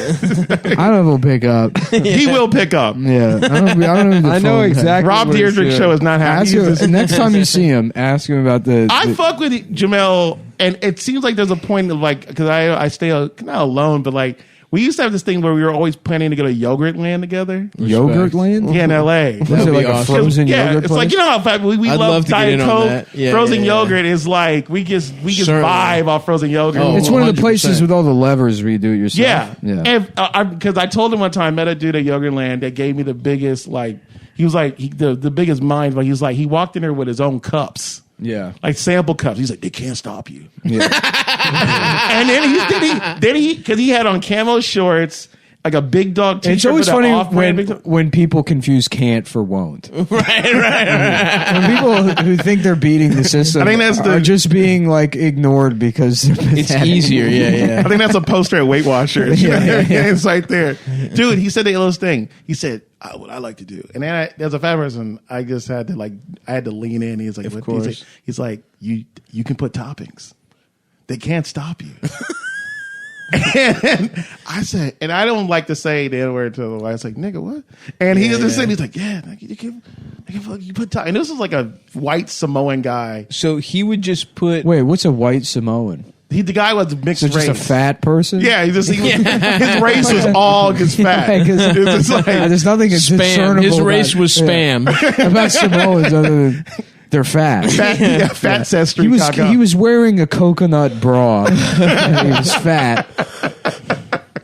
[SPEAKER 8] I don't know if he'll pick up.
[SPEAKER 11] He will pick up.
[SPEAKER 8] Yeah, I don't know. If the
[SPEAKER 3] I know
[SPEAKER 8] phone-
[SPEAKER 3] exactly.
[SPEAKER 11] Rob
[SPEAKER 3] what he's
[SPEAKER 11] Deirdrick's
[SPEAKER 3] doing.
[SPEAKER 11] show is not happy.
[SPEAKER 8] Ask him, next time you see him, ask him about the.
[SPEAKER 11] I fuck with Jamel, and it seems like there's a point of like, because I stay not alone, but like We used to have this thing where we were always planning to go to Yogurt Land together.
[SPEAKER 8] Yogurt Land?
[SPEAKER 11] Yeah, in L.A.
[SPEAKER 8] Was it like a frozen yogurt
[SPEAKER 11] it's
[SPEAKER 8] place?
[SPEAKER 11] like, you know how we
[SPEAKER 12] I'd
[SPEAKER 11] love
[SPEAKER 12] love to get
[SPEAKER 11] Diet
[SPEAKER 12] in on
[SPEAKER 11] Coke.
[SPEAKER 12] that. Yeah,
[SPEAKER 11] frozen
[SPEAKER 12] yeah, yeah.
[SPEAKER 11] yogurt is like, we just
[SPEAKER 12] Certainly.
[SPEAKER 11] vibe off frozen yogurt.
[SPEAKER 12] Oh,
[SPEAKER 8] It's one of the
[SPEAKER 12] 100%.
[SPEAKER 8] places with all the levers where you do it yourself.
[SPEAKER 11] Yeah. And because I told him one time, I met a dude at Yogurt Land that gave me the biggest, like, he was like, the biggest mind, but he was like, he walked in there with his own cups.
[SPEAKER 8] Yeah.
[SPEAKER 11] Like sample cups. He's like, they can't stop you.
[SPEAKER 8] Yeah.
[SPEAKER 11] And then he, because he had on camo shorts, like a big dog t-shirt.
[SPEAKER 8] It's always
[SPEAKER 11] with an
[SPEAKER 8] funny
[SPEAKER 11] off-brand
[SPEAKER 8] when people confuse can't for won't.
[SPEAKER 12] right.
[SPEAKER 8] When people who think they're beating the system
[SPEAKER 11] I think that's
[SPEAKER 8] are just being like ignored because
[SPEAKER 12] It's easier. Yeah.
[SPEAKER 11] I think that's a poster at Weight Watchers.
[SPEAKER 8] Yeah.
[SPEAKER 11] It's right there. Dude, he said the illest thing. He said, what I like to do. And then as a fat person, I just had to I had to lean in. He's like,
[SPEAKER 12] Of
[SPEAKER 11] what?
[SPEAKER 12] course.
[SPEAKER 11] He's like, you can put toppings. They can't stop you. And I said, and I don't like to say the N-word to the wife. I was like, nigga, what? And he was just saying, he's like, yeah, you put toppings. And this was like a white Samoan guy.
[SPEAKER 12] So he would just put.
[SPEAKER 8] Wait, what's a white Samoan?
[SPEAKER 11] The guy was mixed
[SPEAKER 8] So
[SPEAKER 11] race.
[SPEAKER 8] just a fat person?
[SPEAKER 11] Yeah, his race was all just fat.
[SPEAKER 8] Yeah, 'cause
[SPEAKER 11] It's just like,
[SPEAKER 8] there's nothing
[SPEAKER 12] Spam.
[SPEAKER 8] discernible
[SPEAKER 12] His race
[SPEAKER 8] about-
[SPEAKER 12] was spam.
[SPEAKER 8] about Samoans other than they're fat.
[SPEAKER 11] fat ancestry.
[SPEAKER 8] He was wearing a coconut bra. He was fat.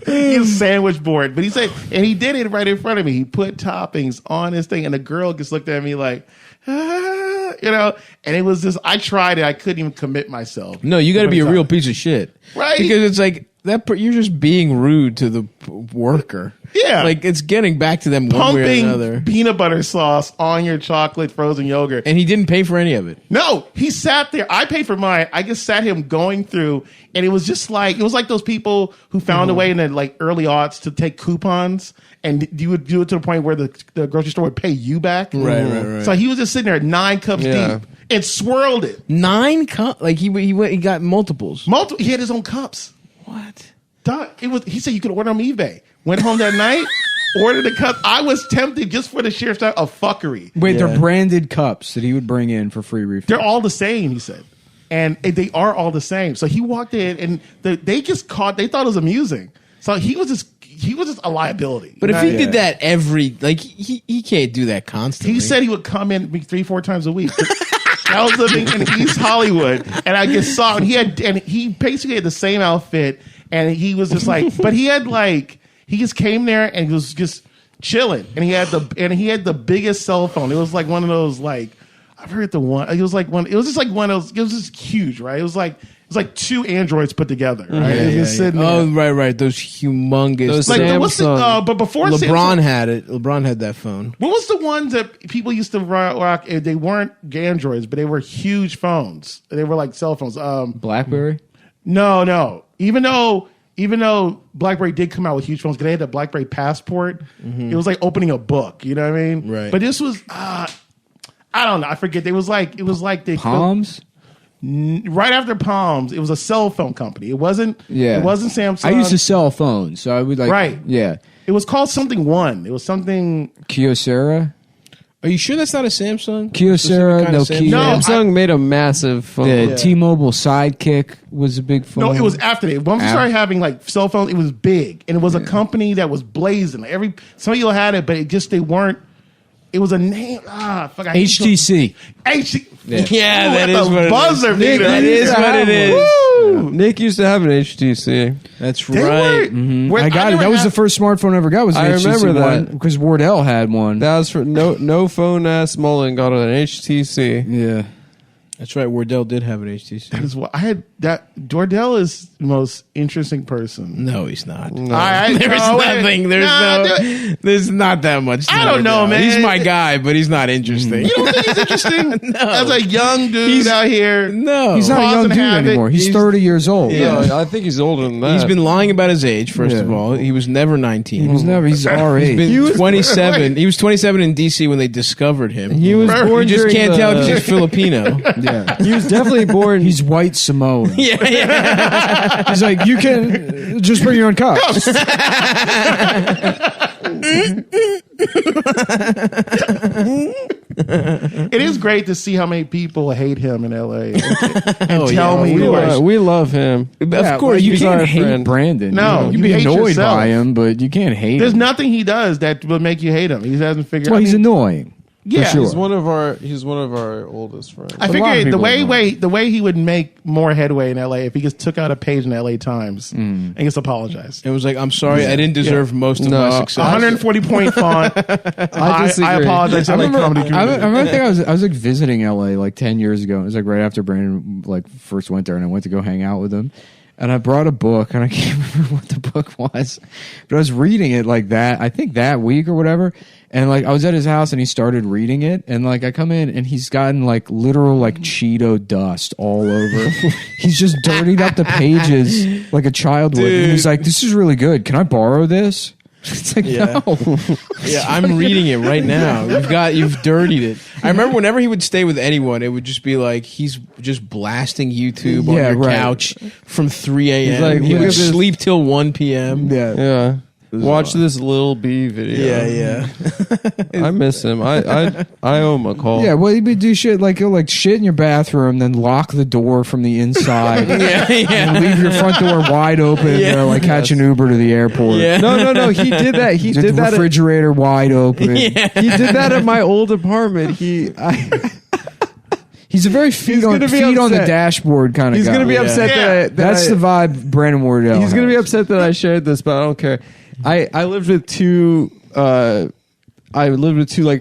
[SPEAKER 11] He was sandwich board, but he said, and he did it right in front of me. He put toppings on his thing, and the girl just looked at me like, and it was just, I tried it. I couldn't even commit myself.
[SPEAKER 12] No, you got to be a real piece of shit,
[SPEAKER 11] Right?
[SPEAKER 12] Because it's like you're just being rude to the worker.
[SPEAKER 11] Yeah.
[SPEAKER 12] like it's getting back to them one way or
[SPEAKER 11] Pumping
[SPEAKER 12] another.
[SPEAKER 11] peanut butter sauce on your chocolate frozen yogurt.
[SPEAKER 12] And he didn't pay for any of it.
[SPEAKER 11] No, he sat there. I paid for mine. I just sat him going through, and it was just like, it was like those people who found a way in the like early aughts to take coupons, and you would do it to the point where the grocery store would pay you back.
[SPEAKER 12] Right.
[SPEAKER 11] So he was just sitting there 9 cups deep and swirled it.
[SPEAKER 12] 9 cups? Like he got multiples.
[SPEAKER 11] He had his own cups.
[SPEAKER 12] What?
[SPEAKER 11] He said you could order on eBay. Went home that night, ordered a cup. I was tempted just for the sheer fact of fuckery.
[SPEAKER 8] Wait, they're branded cups that he would bring in for free refill.
[SPEAKER 11] They're all the same, he said. And they are all the same. So he walked in, and they thought it was amusing. So he was just a liability.
[SPEAKER 12] But if he did that he can't do that constantly.
[SPEAKER 11] He said he would come in 3-4 times a week. I was living in East Hollywood, and I just saw him. He basically had the same outfit, and he was just like, but he had like, he just came there and he was just chilling, and he had the biggest cell phone. It was like one of those, like, I forget the one. It was just like one of those. It was just huge, right? It was like 2 Androids put together, right? It was just sitting there.
[SPEAKER 12] Oh, right. Those humongous.
[SPEAKER 3] Those
[SPEAKER 11] like
[SPEAKER 3] Samsung.
[SPEAKER 11] but before
[SPEAKER 12] LeBron
[SPEAKER 11] Samsung,
[SPEAKER 12] had it. LeBron had that phone.
[SPEAKER 11] what was the ones that people used to rock? They weren't Androids, but they were huge phones. They were like cell phones.
[SPEAKER 8] BlackBerry?
[SPEAKER 11] No. Even though BlackBerry did come out with huge phones, because they had the BlackBerry Passport. It was like opening a book. You know what I mean?
[SPEAKER 12] Right.
[SPEAKER 11] But this was, I don't know. I forget. It was like the
[SPEAKER 8] Palms?
[SPEAKER 11] Right after Palms, it was a cell phone company. It wasn't.
[SPEAKER 8] Yeah.
[SPEAKER 11] It wasn't Samsung.
[SPEAKER 8] I used a cell phone, so I would like.
[SPEAKER 11] Right.
[SPEAKER 8] Yeah.
[SPEAKER 11] It was called something One. It was something.
[SPEAKER 8] Kyocera?
[SPEAKER 12] Are you sure that's not a Samsung?
[SPEAKER 8] Kyocera,
[SPEAKER 12] Specific kind of
[SPEAKER 8] Nokia.
[SPEAKER 12] Samsung?
[SPEAKER 3] Samsung made a massive phone.
[SPEAKER 8] The T-Mobile Sidekick was a big phone.
[SPEAKER 11] No, it was after that. Once we started having like cell phones, it was big, and it was a company that was blazing. Like some of you had it, but they weren't. It was a name. Fuck.
[SPEAKER 8] HTC.
[SPEAKER 12] Yeah, that is what it is.
[SPEAKER 11] Buzzer,
[SPEAKER 12] Nick, that is what it is.
[SPEAKER 11] Woo!
[SPEAKER 3] Nick used to have an HTC.
[SPEAKER 12] That's
[SPEAKER 11] They
[SPEAKER 12] right.
[SPEAKER 11] were-
[SPEAKER 8] I got it. That was the first smartphone I ever got. Was an
[SPEAKER 3] I
[SPEAKER 8] HTC
[SPEAKER 3] remember that.
[SPEAKER 8] one, because Wardell had one.
[SPEAKER 3] That was for no phone ass Mullen got an HTC.
[SPEAKER 8] Yeah.
[SPEAKER 12] That's right. Wardell did have an HTC.
[SPEAKER 11] That is what I had. That Dordell is the most interesting person.
[SPEAKER 12] No, he's not.
[SPEAKER 11] There's
[SPEAKER 12] Nothing. There's not that much.
[SPEAKER 11] I don't know,
[SPEAKER 12] Wardell.
[SPEAKER 11] man.
[SPEAKER 12] He's my guy, but he's not interesting.
[SPEAKER 11] You don't think he's interesting?
[SPEAKER 12] No.
[SPEAKER 11] As a young dude out here,
[SPEAKER 12] No,
[SPEAKER 8] He's not a young
[SPEAKER 11] causing
[SPEAKER 8] dude
[SPEAKER 11] havoc.
[SPEAKER 8] anymore. He's 30 years old.
[SPEAKER 3] No, I think he's older than that.
[SPEAKER 12] He's been lying about his age. First of all, he was never 19.
[SPEAKER 8] He's our age.
[SPEAKER 12] He's been
[SPEAKER 11] was
[SPEAKER 12] 27. He was 27 in DC when they discovered him.
[SPEAKER 3] He was
[SPEAKER 11] You
[SPEAKER 3] born
[SPEAKER 12] You just
[SPEAKER 3] during
[SPEAKER 12] can't
[SPEAKER 3] the-
[SPEAKER 12] tell because he's Filipino.
[SPEAKER 8] Yeah.
[SPEAKER 3] He was definitely born.
[SPEAKER 8] He's white Samoan.
[SPEAKER 12] yeah.
[SPEAKER 8] He's like, you can just bring your own cups.
[SPEAKER 11] It is great to see how many people hate him in LA and
[SPEAKER 3] we love him.
[SPEAKER 8] Of course, you can't hate Brandon.
[SPEAKER 11] No,
[SPEAKER 8] you
[SPEAKER 11] you
[SPEAKER 8] be
[SPEAKER 11] hate
[SPEAKER 8] annoyed
[SPEAKER 11] yourself.
[SPEAKER 8] by him, but you can't hate
[SPEAKER 11] There's
[SPEAKER 8] him.
[SPEAKER 11] nothing he does that will make you hate him. He hasn't figured.
[SPEAKER 8] Well, he's annoying.
[SPEAKER 11] Yeah,
[SPEAKER 8] for sure.
[SPEAKER 3] He's one of our oldest friends.
[SPEAKER 11] I figured the way he would make more headway in LA if he just took out a page in the LA Times and just apologized.
[SPEAKER 12] It was like, I'm sorry, I didn't deserve most of my success.
[SPEAKER 11] 140 point font. I apologize.
[SPEAKER 8] I remember I was like visiting LA like 10 years ago. It was like right after Brandon like first went there, and I went to go hang out with him. And I brought a book, and I can't remember what the book was, but I was reading it like that. I think that week or whatever. And like I was at his house, and he started reading it, and like I come in, and he's gotten like literal like Cheeto dust all over. He's just dirtied up the pages like a child would. And he's like, "This is really good. Can I borrow this?" It's like, no.
[SPEAKER 12] Yeah, I'm reading it right now. You've dirtied it. I remember whenever he would stay with anyone, it would just be like he's just blasting YouTube on your couch from 3 a.m.
[SPEAKER 3] Like,
[SPEAKER 12] he
[SPEAKER 3] look
[SPEAKER 12] would
[SPEAKER 3] at this.
[SPEAKER 12] sleep till 1 p.m.
[SPEAKER 3] Yeah. Watch this Lil B video.
[SPEAKER 12] Yeah.
[SPEAKER 3] I miss him. I owe him a call.
[SPEAKER 8] Yeah, well, he would do shit like he'll like shit in your bathroom, then lock the door from the inside, and leave your front door wide open, like catch an Uber to the airport.
[SPEAKER 3] Yeah. No. He did that. He did that.
[SPEAKER 8] Refrigerator wide open.
[SPEAKER 3] Yeah. He did that at my old apartment.
[SPEAKER 8] He's a very feet on the dashboard kind of guy.
[SPEAKER 3] He's going to be upset
[SPEAKER 8] that's the vibe Brandon Wardell
[SPEAKER 3] He's going to be
[SPEAKER 8] has.
[SPEAKER 3] upset that I shared this, but I don't care. I lived with two like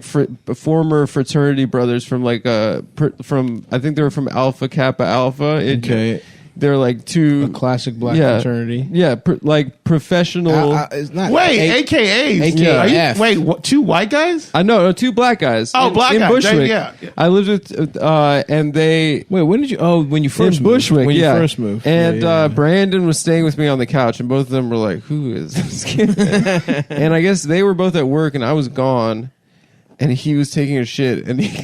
[SPEAKER 3] former fraternity brothers from like from I think they were from Alpha Kappa Alpha.
[SPEAKER 12] Okay.
[SPEAKER 3] They're like
[SPEAKER 12] a classic black fraternity.
[SPEAKER 3] Yeah, like professional.
[SPEAKER 12] It's not
[SPEAKER 11] AKAs.
[SPEAKER 12] AKF.
[SPEAKER 11] Wait, two white guys?
[SPEAKER 3] I know, two black guys.
[SPEAKER 11] Oh, black
[SPEAKER 3] in
[SPEAKER 11] guys.
[SPEAKER 3] Bushwick.
[SPEAKER 11] Yeah.
[SPEAKER 3] I lived with, and they.
[SPEAKER 12] Wait, when did you? Oh, when you first
[SPEAKER 3] in
[SPEAKER 12] moved.
[SPEAKER 3] Bushwick.
[SPEAKER 12] When you
[SPEAKER 3] yeah.
[SPEAKER 12] first moved.
[SPEAKER 3] And Brandon was staying with me on the couch, and both of them were like, "Who is this kid?" And I guess they were both at work, and I was gone, and he was taking a shit, and he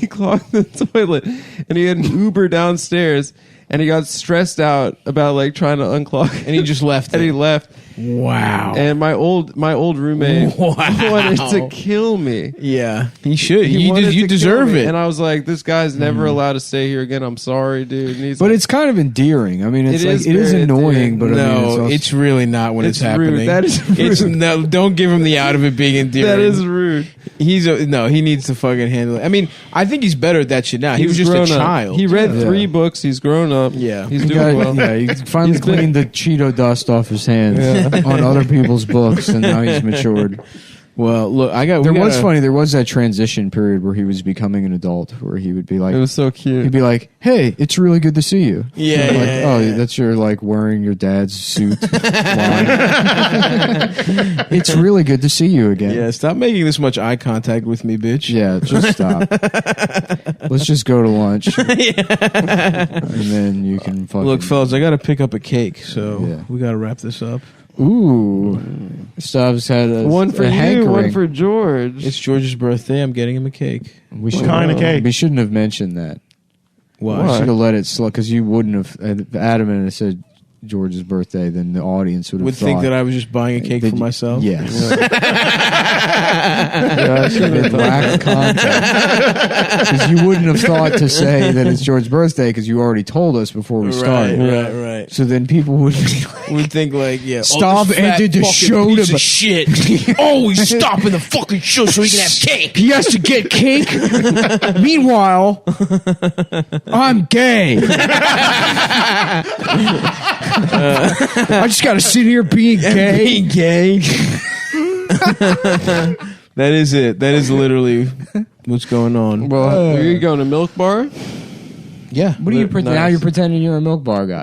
[SPEAKER 3] clogged the toilet, and he had an Uber downstairs, and he got stressed out about like trying to unclog,
[SPEAKER 12] and he just left.
[SPEAKER 3] And he left.
[SPEAKER 12] Wow.
[SPEAKER 3] And my old roommate wanted to kill me.
[SPEAKER 12] Yeah, he should.
[SPEAKER 3] wanted
[SPEAKER 12] You
[SPEAKER 3] to
[SPEAKER 12] deserve
[SPEAKER 3] kill me.
[SPEAKER 12] it.
[SPEAKER 3] And I was like, this guy's never allowed to stay here again. I'm sorry, dude. And he's
[SPEAKER 8] But
[SPEAKER 3] like,
[SPEAKER 8] it's kind of endearing. I mean, it is
[SPEAKER 3] very
[SPEAKER 8] annoying,
[SPEAKER 3] endearing.
[SPEAKER 8] but I mean,
[SPEAKER 12] No, it's really not when it's happening.
[SPEAKER 3] rude. That is rude.
[SPEAKER 12] It's no. Don't give him the out of it being endearing.
[SPEAKER 3] That is rude.
[SPEAKER 12] He needs to fucking handle it. I mean, I think he's better at that shit now. He was
[SPEAKER 3] He's
[SPEAKER 12] just a
[SPEAKER 3] grown up.
[SPEAKER 12] child.
[SPEAKER 3] He read 3 books. He's grown up.
[SPEAKER 12] Yeah.
[SPEAKER 3] He's
[SPEAKER 8] He
[SPEAKER 3] doing well.
[SPEAKER 8] he finally cleaned the Cheeto dust off his hands on other people's books, and now he's matured.
[SPEAKER 12] Well, look,
[SPEAKER 8] There was that transition period where he was becoming an adult, where he would be like,
[SPEAKER 3] It was so cute.
[SPEAKER 8] he'd be like, "Hey, it's really good to see you."
[SPEAKER 12] Yeah,
[SPEAKER 8] And I'm like,
[SPEAKER 12] yeah,
[SPEAKER 8] oh,
[SPEAKER 12] yeah.
[SPEAKER 8] that's your like wearing your dad's suit. line. It's really good to see you again.
[SPEAKER 12] Yeah, stop making this much eye contact with me, bitch.
[SPEAKER 8] Yeah, just stop. Let's just go to lunch, and then you can fucking
[SPEAKER 12] Look, fellas, I got to pick up a cake, so
[SPEAKER 8] Yeah.
[SPEAKER 12] we got to wrap this up.
[SPEAKER 8] Ooh, Stav's had
[SPEAKER 3] one for
[SPEAKER 8] a
[SPEAKER 3] you,
[SPEAKER 8] hankering.
[SPEAKER 3] one for George.
[SPEAKER 12] It's George's birthday. I'm getting him a cake.
[SPEAKER 8] We
[SPEAKER 11] What kind of cake?
[SPEAKER 8] We shouldn't have mentioned that.
[SPEAKER 12] Why?
[SPEAKER 8] We should have let it slip because you wouldn't have. If Adam had said George's birthday, then the audience would have
[SPEAKER 12] Would think that I was just buying a cake for myself?
[SPEAKER 8] Yes.
[SPEAKER 3] Yeah, I should have done
[SPEAKER 8] Lack of context. Because you wouldn't have thought to say that it's George's birthday because you already told us before we started.
[SPEAKER 12] Right.
[SPEAKER 8] So then people would be like,
[SPEAKER 12] Would think like, yeah,
[SPEAKER 8] Stav
[SPEAKER 12] this fat
[SPEAKER 8] ended the
[SPEAKER 12] fucking
[SPEAKER 8] show
[SPEAKER 12] piece
[SPEAKER 8] to
[SPEAKER 12] of shit. Always stopping the fucking show so he can have cake.
[SPEAKER 8] he has to get cake. Meanwhile, I'm gay. I just got to sit here being gay.
[SPEAKER 12] Being gay. That is it. That is literally what's going on.
[SPEAKER 3] Well, are you going to Milk Bar?
[SPEAKER 12] Yeah.
[SPEAKER 8] What are you pretending? Now you're pretending you're a milk bar guy.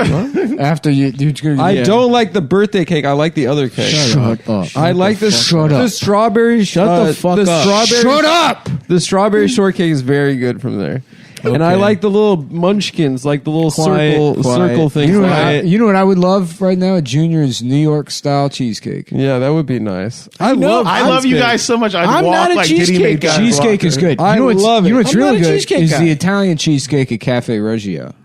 [SPEAKER 8] After you're
[SPEAKER 3] I don't like the birthday cake. I like the other cake.
[SPEAKER 8] Shut up.
[SPEAKER 3] I like the
[SPEAKER 8] Shut up.
[SPEAKER 3] the strawberry.
[SPEAKER 12] Shut the fuck up.
[SPEAKER 3] Shut up. The strawberry shortcake is very good from there. And I like the little munchkins, like the little circle things.
[SPEAKER 8] You know what I would love right now? A Junior's New York style cheesecake.
[SPEAKER 3] Yeah, that would be nice.
[SPEAKER 11] I love you guys so much.
[SPEAKER 12] I'm
[SPEAKER 11] walk
[SPEAKER 12] not a
[SPEAKER 11] like Diddy
[SPEAKER 12] cheesecake
[SPEAKER 11] made guys
[SPEAKER 8] Cheesecake
[SPEAKER 11] walk.
[SPEAKER 8] is good.
[SPEAKER 3] I love it.
[SPEAKER 8] You know what's
[SPEAKER 12] I'm
[SPEAKER 8] really
[SPEAKER 12] not a
[SPEAKER 8] good
[SPEAKER 12] cheesecake
[SPEAKER 8] is
[SPEAKER 12] guy.
[SPEAKER 8] the Italian cheesecake at Cafe Reggio.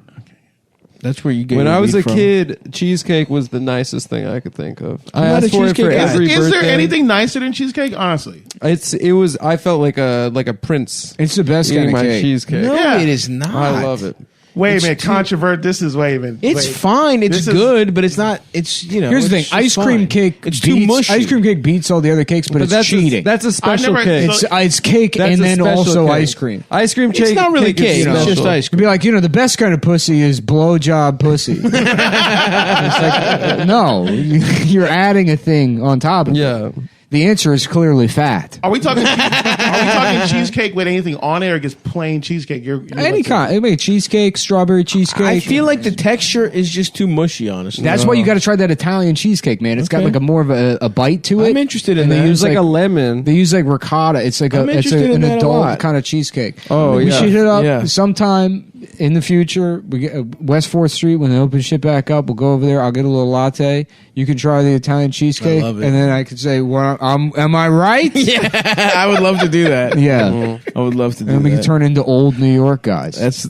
[SPEAKER 12] That's where you get.
[SPEAKER 3] When
[SPEAKER 12] your
[SPEAKER 3] I was
[SPEAKER 12] weed
[SPEAKER 3] a
[SPEAKER 12] from.
[SPEAKER 3] kid, cheesecake was the nicest thing I could think of. I
[SPEAKER 12] not a
[SPEAKER 3] asked for it for
[SPEAKER 12] cheesecake guy.
[SPEAKER 3] every
[SPEAKER 11] Is there
[SPEAKER 3] birthday.
[SPEAKER 11] anything nicer than cheesecake? Honestly,
[SPEAKER 3] It was. I felt like a prince.
[SPEAKER 8] It's the best
[SPEAKER 3] eating
[SPEAKER 8] kind of
[SPEAKER 3] my
[SPEAKER 8] cake.
[SPEAKER 3] cheesecake.
[SPEAKER 12] No,
[SPEAKER 11] Yeah.
[SPEAKER 12] it is not.
[SPEAKER 3] I love it.
[SPEAKER 11] wait a minute. Controvert. This is waving.
[SPEAKER 12] It's fine. It's good, but it's not. It's
[SPEAKER 8] Here's the thing:
[SPEAKER 12] it's
[SPEAKER 8] ice cream
[SPEAKER 12] fine.
[SPEAKER 8] cake.
[SPEAKER 12] It's
[SPEAKER 8] beats,
[SPEAKER 12] too mushy.
[SPEAKER 8] Ice cream cake beats all the other cakes, but it's
[SPEAKER 3] that's
[SPEAKER 8] cheating.
[SPEAKER 3] that's a special
[SPEAKER 11] never-
[SPEAKER 3] cake.
[SPEAKER 8] it's cake
[SPEAKER 3] That's
[SPEAKER 8] and
[SPEAKER 3] a
[SPEAKER 8] then
[SPEAKER 3] special
[SPEAKER 8] also
[SPEAKER 3] cake.
[SPEAKER 8] ice cream.
[SPEAKER 3] Ice cream
[SPEAKER 12] It's
[SPEAKER 3] cake.
[SPEAKER 12] not really
[SPEAKER 3] cake is
[SPEAKER 12] cake. It's
[SPEAKER 3] special.
[SPEAKER 12] just ice
[SPEAKER 8] It'd be like, the best kind of pussy is blowjob pussy. It's like, no, you're adding a thing on top of it.
[SPEAKER 3] Yeah.
[SPEAKER 8] The answer is clearly fat.
[SPEAKER 11] Are we talking? Are we talking cheesecake with anything on it, or just plain cheesecake? You're
[SPEAKER 8] Any kind. I mean, cheesecake, strawberry cheesecake.
[SPEAKER 12] I feel like the texture is just too mushy. Honestly,
[SPEAKER 8] That's why you got to try that Italian cheesecake, man. It's got
[SPEAKER 12] Okay.
[SPEAKER 8] like a more of a bite to it.
[SPEAKER 12] I'm interested in
[SPEAKER 8] And
[SPEAKER 12] that.
[SPEAKER 8] they use
[SPEAKER 3] It's like a lemon.
[SPEAKER 8] They use like ricotta. It's like
[SPEAKER 12] I'm interested in
[SPEAKER 8] an
[SPEAKER 12] that a
[SPEAKER 8] adult
[SPEAKER 12] lot.
[SPEAKER 8] kind of cheesecake.
[SPEAKER 3] Oh,
[SPEAKER 8] we
[SPEAKER 3] yeah.
[SPEAKER 8] should hit up
[SPEAKER 12] Yeah.
[SPEAKER 8] sometime in the future. We get West 4th Street when they open shit back up. We'll go over there. I'll get a little latte. You can try the Italian cheesecake,
[SPEAKER 12] I love it.
[SPEAKER 8] and then I could say, "Well, am I right?"
[SPEAKER 12] Yeah, I would love to do that.
[SPEAKER 8] Yeah.
[SPEAKER 12] I would love to do
[SPEAKER 8] And we
[SPEAKER 12] that.
[SPEAKER 8] can turn into old New York guys.
[SPEAKER 12] That's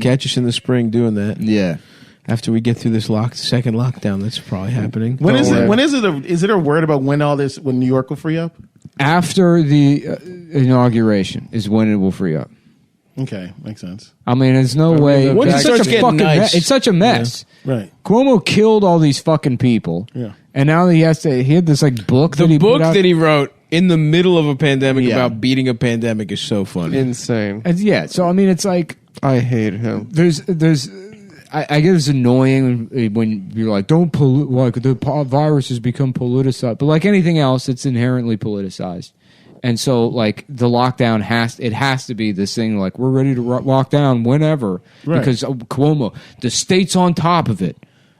[SPEAKER 12] catch us in the spring doing that.
[SPEAKER 8] Yeah.
[SPEAKER 12] After we get through this second lockdown, that's probably happening.
[SPEAKER 11] When is it? When is it? Is it a word about when when New York will free up?
[SPEAKER 8] After the inauguration is when it will free up.
[SPEAKER 11] Okay, makes sense.
[SPEAKER 8] I mean, there's no way.
[SPEAKER 12] Once it
[SPEAKER 8] It's
[SPEAKER 12] starts
[SPEAKER 8] such a
[SPEAKER 12] getting
[SPEAKER 8] fucking
[SPEAKER 12] nice.
[SPEAKER 8] it's such a mess.
[SPEAKER 11] Right.
[SPEAKER 8] Cuomo killed all these fucking people.
[SPEAKER 11] Yeah.
[SPEAKER 8] And now he had this like book
[SPEAKER 12] The
[SPEAKER 8] that he
[SPEAKER 12] book
[SPEAKER 8] put out.
[SPEAKER 12] that he wrote in the middle of a pandemic
[SPEAKER 8] Yeah.
[SPEAKER 12] about beating a pandemic is so funny.
[SPEAKER 3] Insane.
[SPEAKER 8] And yeah, so I mean, it's like
[SPEAKER 3] I hate him.
[SPEAKER 8] there's I get it's annoying when you're like, don't pollute, like the virus has become politicized, but like anything else, it's inherently politicized. And so, like, the lockdown has to be this thing, like, we're ready to lock down whenever.
[SPEAKER 11] Right.
[SPEAKER 8] Because Cuomo, the state's on top of it.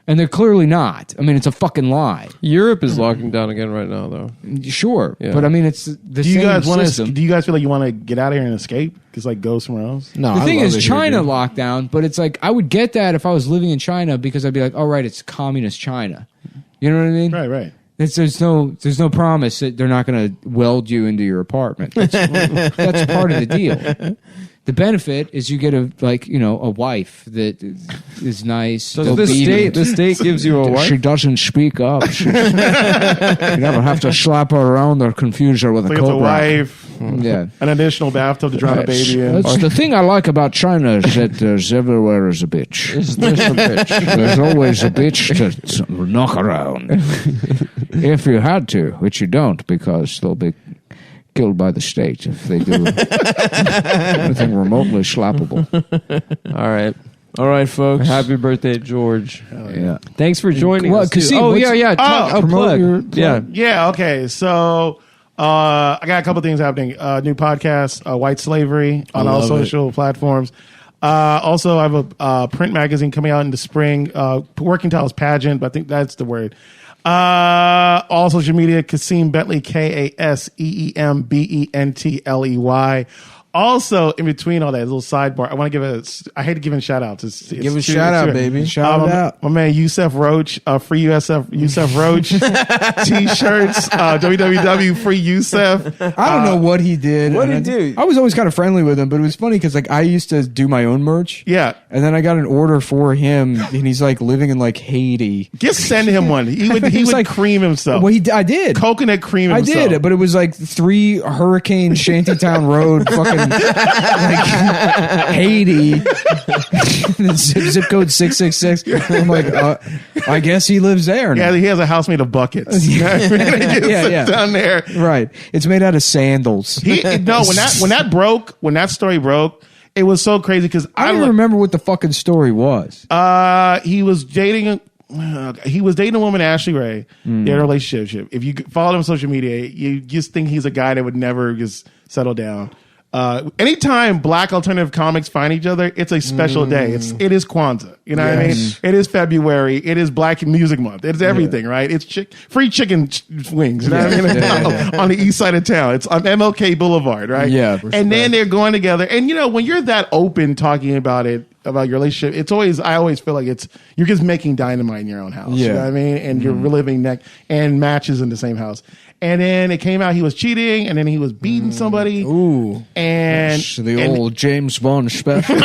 [SPEAKER 8] And they're clearly not. I mean, it's a fucking lie.
[SPEAKER 3] Europe is locking down again right now, though.
[SPEAKER 8] Sure.
[SPEAKER 3] Yeah.
[SPEAKER 8] But I mean, it's the
[SPEAKER 11] Do you
[SPEAKER 8] same
[SPEAKER 11] guys want
[SPEAKER 8] system.
[SPEAKER 11] to? Do you guys feel like you want to get out of here and escape? Just like go somewhere else?
[SPEAKER 12] No,
[SPEAKER 8] The
[SPEAKER 12] I
[SPEAKER 8] thing
[SPEAKER 12] love
[SPEAKER 8] is,
[SPEAKER 12] it here,
[SPEAKER 8] China
[SPEAKER 12] dude.
[SPEAKER 8] lockdown, but it's like, I would get that if I was living in China because I'd be like, all right, it's communist China. You know what I mean?
[SPEAKER 11] Right, right.
[SPEAKER 8] There's no promise that they're not going to weld you into your apartment. That's part of the deal. The benefit is you get a wife that is nice.
[SPEAKER 3] So the state gives you a wife?
[SPEAKER 8] She doesn't speak up. You never have to slap her around or confuse her with
[SPEAKER 11] Like
[SPEAKER 8] a
[SPEAKER 11] it's a
[SPEAKER 8] coat rack.
[SPEAKER 11] wife.
[SPEAKER 8] Yeah.
[SPEAKER 11] An additional bathtub to drown a baby in.
[SPEAKER 8] That's the thing I like about China is that there's everywhere is a bitch. There's always a bitch to knock around. If you had to, which you don't, because they'll be killed by the state if they do anything remotely slappable.
[SPEAKER 3] All right,
[SPEAKER 12] folks.
[SPEAKER 3] Happy birthday, George.
[SPEAKER 8] Yeah.
[SPEAKER 3] Thanks for joining
[SPEAKER 8] Well,
[SPEAKER 3] us. too.
[SPEAKER 8] Kasim,
[SPEAKER 3] Oh,
[SPEAKER 8] what's-
[SPEAKER 3] yeah.
[SPEAKER 8] promote
[SPEAKER 3] Plug.
[SPEAKER 8] your-
[SPEAKER 3] Yeah.
[SPEAKER 11] Yeah, okay. So I got a couple things happening. New podcast, White Slavery, on all social platforms. Also, I have a print magazine coming out in the spring, Working Titles Pageant, but I think that's the word. All social media, Kasim Bentley, KaseemBentley. Also, in between all that, a little sidebar, I hate to give a shout out.
[SPEAKER 12] Give a shout out, baby.
[SPEAKER 8] Shout out.
[SPEAKER 11] My man, Yusef Roach, free Yusef Roach t-shirts, www, free Yusef.
[SPEAKER 8] I don't know what he did.
[SPEAKER 12] What did he do?
[SPEAKER 8] I was always kind of friendly with him, but it was funny because like I used to do my own merch.
[SPEAKER 11] Yeah.
[SPEAKER 8] And then I got an order for him, and he's like living in like Haiti.
[SPEAKER 11] Just send him one. He would
[SPEAKER 8] like,
[SPEAKER 11] cream himself.
[SPEAKER 8] Well, I did.
[SPEAKER 11] Coconut cream
[SPEAKER 8] I
[SPEAKER 11] himself.
[SPEAKER 8] did, but it was like 3 Hurricane Shantytown Road, fucking like Haiti. zip code 666. I'm like, I guess he lives there now.
[SPEAKER 11] Yeah, he has a house made of buckets.
[SPEAKER 8] yeah.
[SPEAKER 11] Down there.
[SPEAKER 8] Right. It's made out of sandals.
[SPEAKER 11] When that story broke, it was so crazy because
[SPEAKER 8] I don't even remember what the fucking story was.
[SPEAKER 11] He was dating a woman, Ashley Ray. They had a relationship. If you follow him on social media, you just think he's a guy that would never just settle down. Anytime Black alternative comics find each other, it's a special day. It is Kwanzaa. You know what I mean? It is February. It is Black Music Month. It's everything, right? It's free chicken wings. You know what I mean? On the east side of town. It's on MLK Boulevard, right?
[SPEAKER 8] Yeah.
[SPEAKER 11] And then they're going together. And when you're that open talking about it, about your relationship, I always feel like you're just making dynamite in your own house. You know what I mean? And you're reliving and matches in the same house. And then it came out he was cheating, and then he was beating somebody.
[SPEAKER 8] Ooh.
[SPEAKER 11] And
[SPEAKER 8] It's the old James Bond special.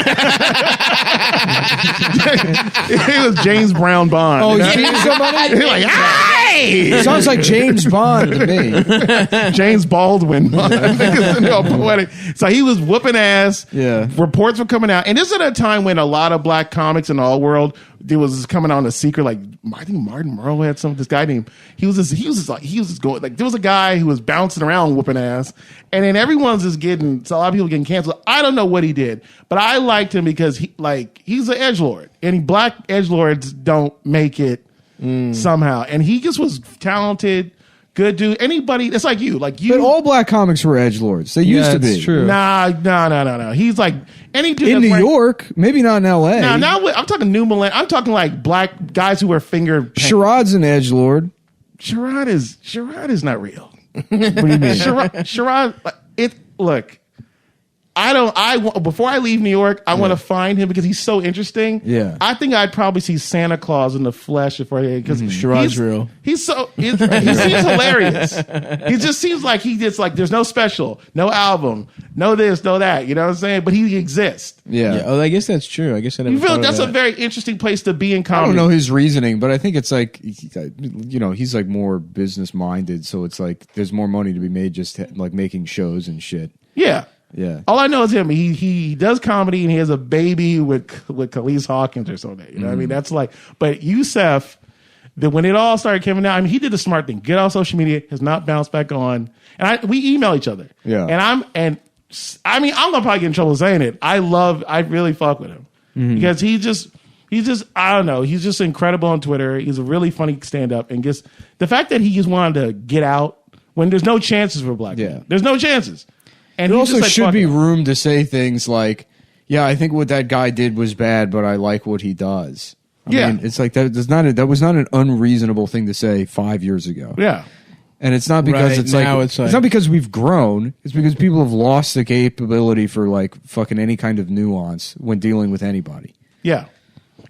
[SPEAKER 11] It was James Brown Bond.
[SPEAKER 1] Oh, he's beating somebody?
[SPEAKER 11] He's like, hey!
[SPEAKER 1] Sounds like James Bond to me.
[SPEAKER 11] James Baldwin. Poetic. So he was whooping ass.
[SPEAKER 6] Yeah.
[SPEAKER 11] Reports were coming out. And this is at a time when a lot of black comics in the whole world, there was coming on a secret, like, I think Martin Merle had this guy named, there was a guy who was bouncing around whooping ass. And then everyone's just so a lot of people getting canceled. I don't know what he did, but I liked him because he's an edgelord. And black edgelords don't make it somehow. And he just was talented. Good dude. Anybody, it's like you. But
[SPEAKER 1] all black comics were edgelords. They used to be.
[SPEAKER 12] That's true.
[SPEAKER 11] No. He's like any dude
[SPEAKER 1] in New York, maybe not in L.A.
[SPEAKER 11] Now I'm talking new millennial. I'm talking like black guys who wear finger.
[SPEAKER 1] Sherrod's an edgelord.
[SPEAKER 11] Sherrod is not real.
[SPEAKER 1] What do you mean?
[SPEAKER 11] Sherrod, look. Before I leave New York, I want to find him because he's so interesting.
[SPEAKER 1] Yeah.
[SPEAKER 11] I think I'd probably see Santa Claus in the flesh because
[SPEAKER 12] Sherrod's real.
[SPEAKER 11] He seems hilarious. He just seems like there's no special, no album, no this, no that. You know what I'm saying? But he exists.
[SPEAKER 1] Yeah.
[SPEAKER 12] Oh, I guess that's true. I guess I never
[SPEAKER 11] You feel
[SPEAKER 12] thought of
[SPEAKER 11] that's
[SPEAKER 12] that.
[SPEAKER 11] a very interesting place to be in
[SPEAKER 1] I
[SPEAKER 11] comedy.
[SPEAKER 1] don't know his reasoning, but I think it's like, he's like more business minded. So it's like there's more money to be made just like making shows and shit.
[SPEAKER 11] Yeah.
[SPEAKER 1] Yeah.
[SPEAKER 11] All I know is him. He does comedy and he has a baby with Khalees Hawkins or something. You know what I mean? That's like, but Youssef, when it all started coming out, I mean, he did the smart thing. Get off social media, has not bounced back on. And we email each other.
[SPEAKER 1] Yeah.
[SPEAKER 11] I'm gonna probably get in trouble saying it. I really fuck with him because he's just, I don't know. He's just incredible on Twitter. He's a really funny stand up and just the fact that he just wanted to get out when there's no chances for black men. There's no chances. And
[SPEAKER 1] there
[SPEAKER 11] he
[SPEAKER 1] also
[SPEAKER 11] just like,
[SPEAKER 1] should
[SPEAKER 11] fuck
[SPEAKER 1] be
[SPEAKER 11] it.
[SPEAKER 1] room to say things like, yeah, I think what that guy did was bad, but I like what he does. I mean, it's like that was not an unreasonable thing to say 5 years ago.
[SPEAKER 11] Yeah.
[SPEAKER 1] And it's not because
[SPEAKER 12] Right, now it's like-
[SPEAKER 1] not because we've grown. It's because people have lost the capability for like fucking any kind of nuance when dealing with anybody.
[SPEAKER 11] Yeah.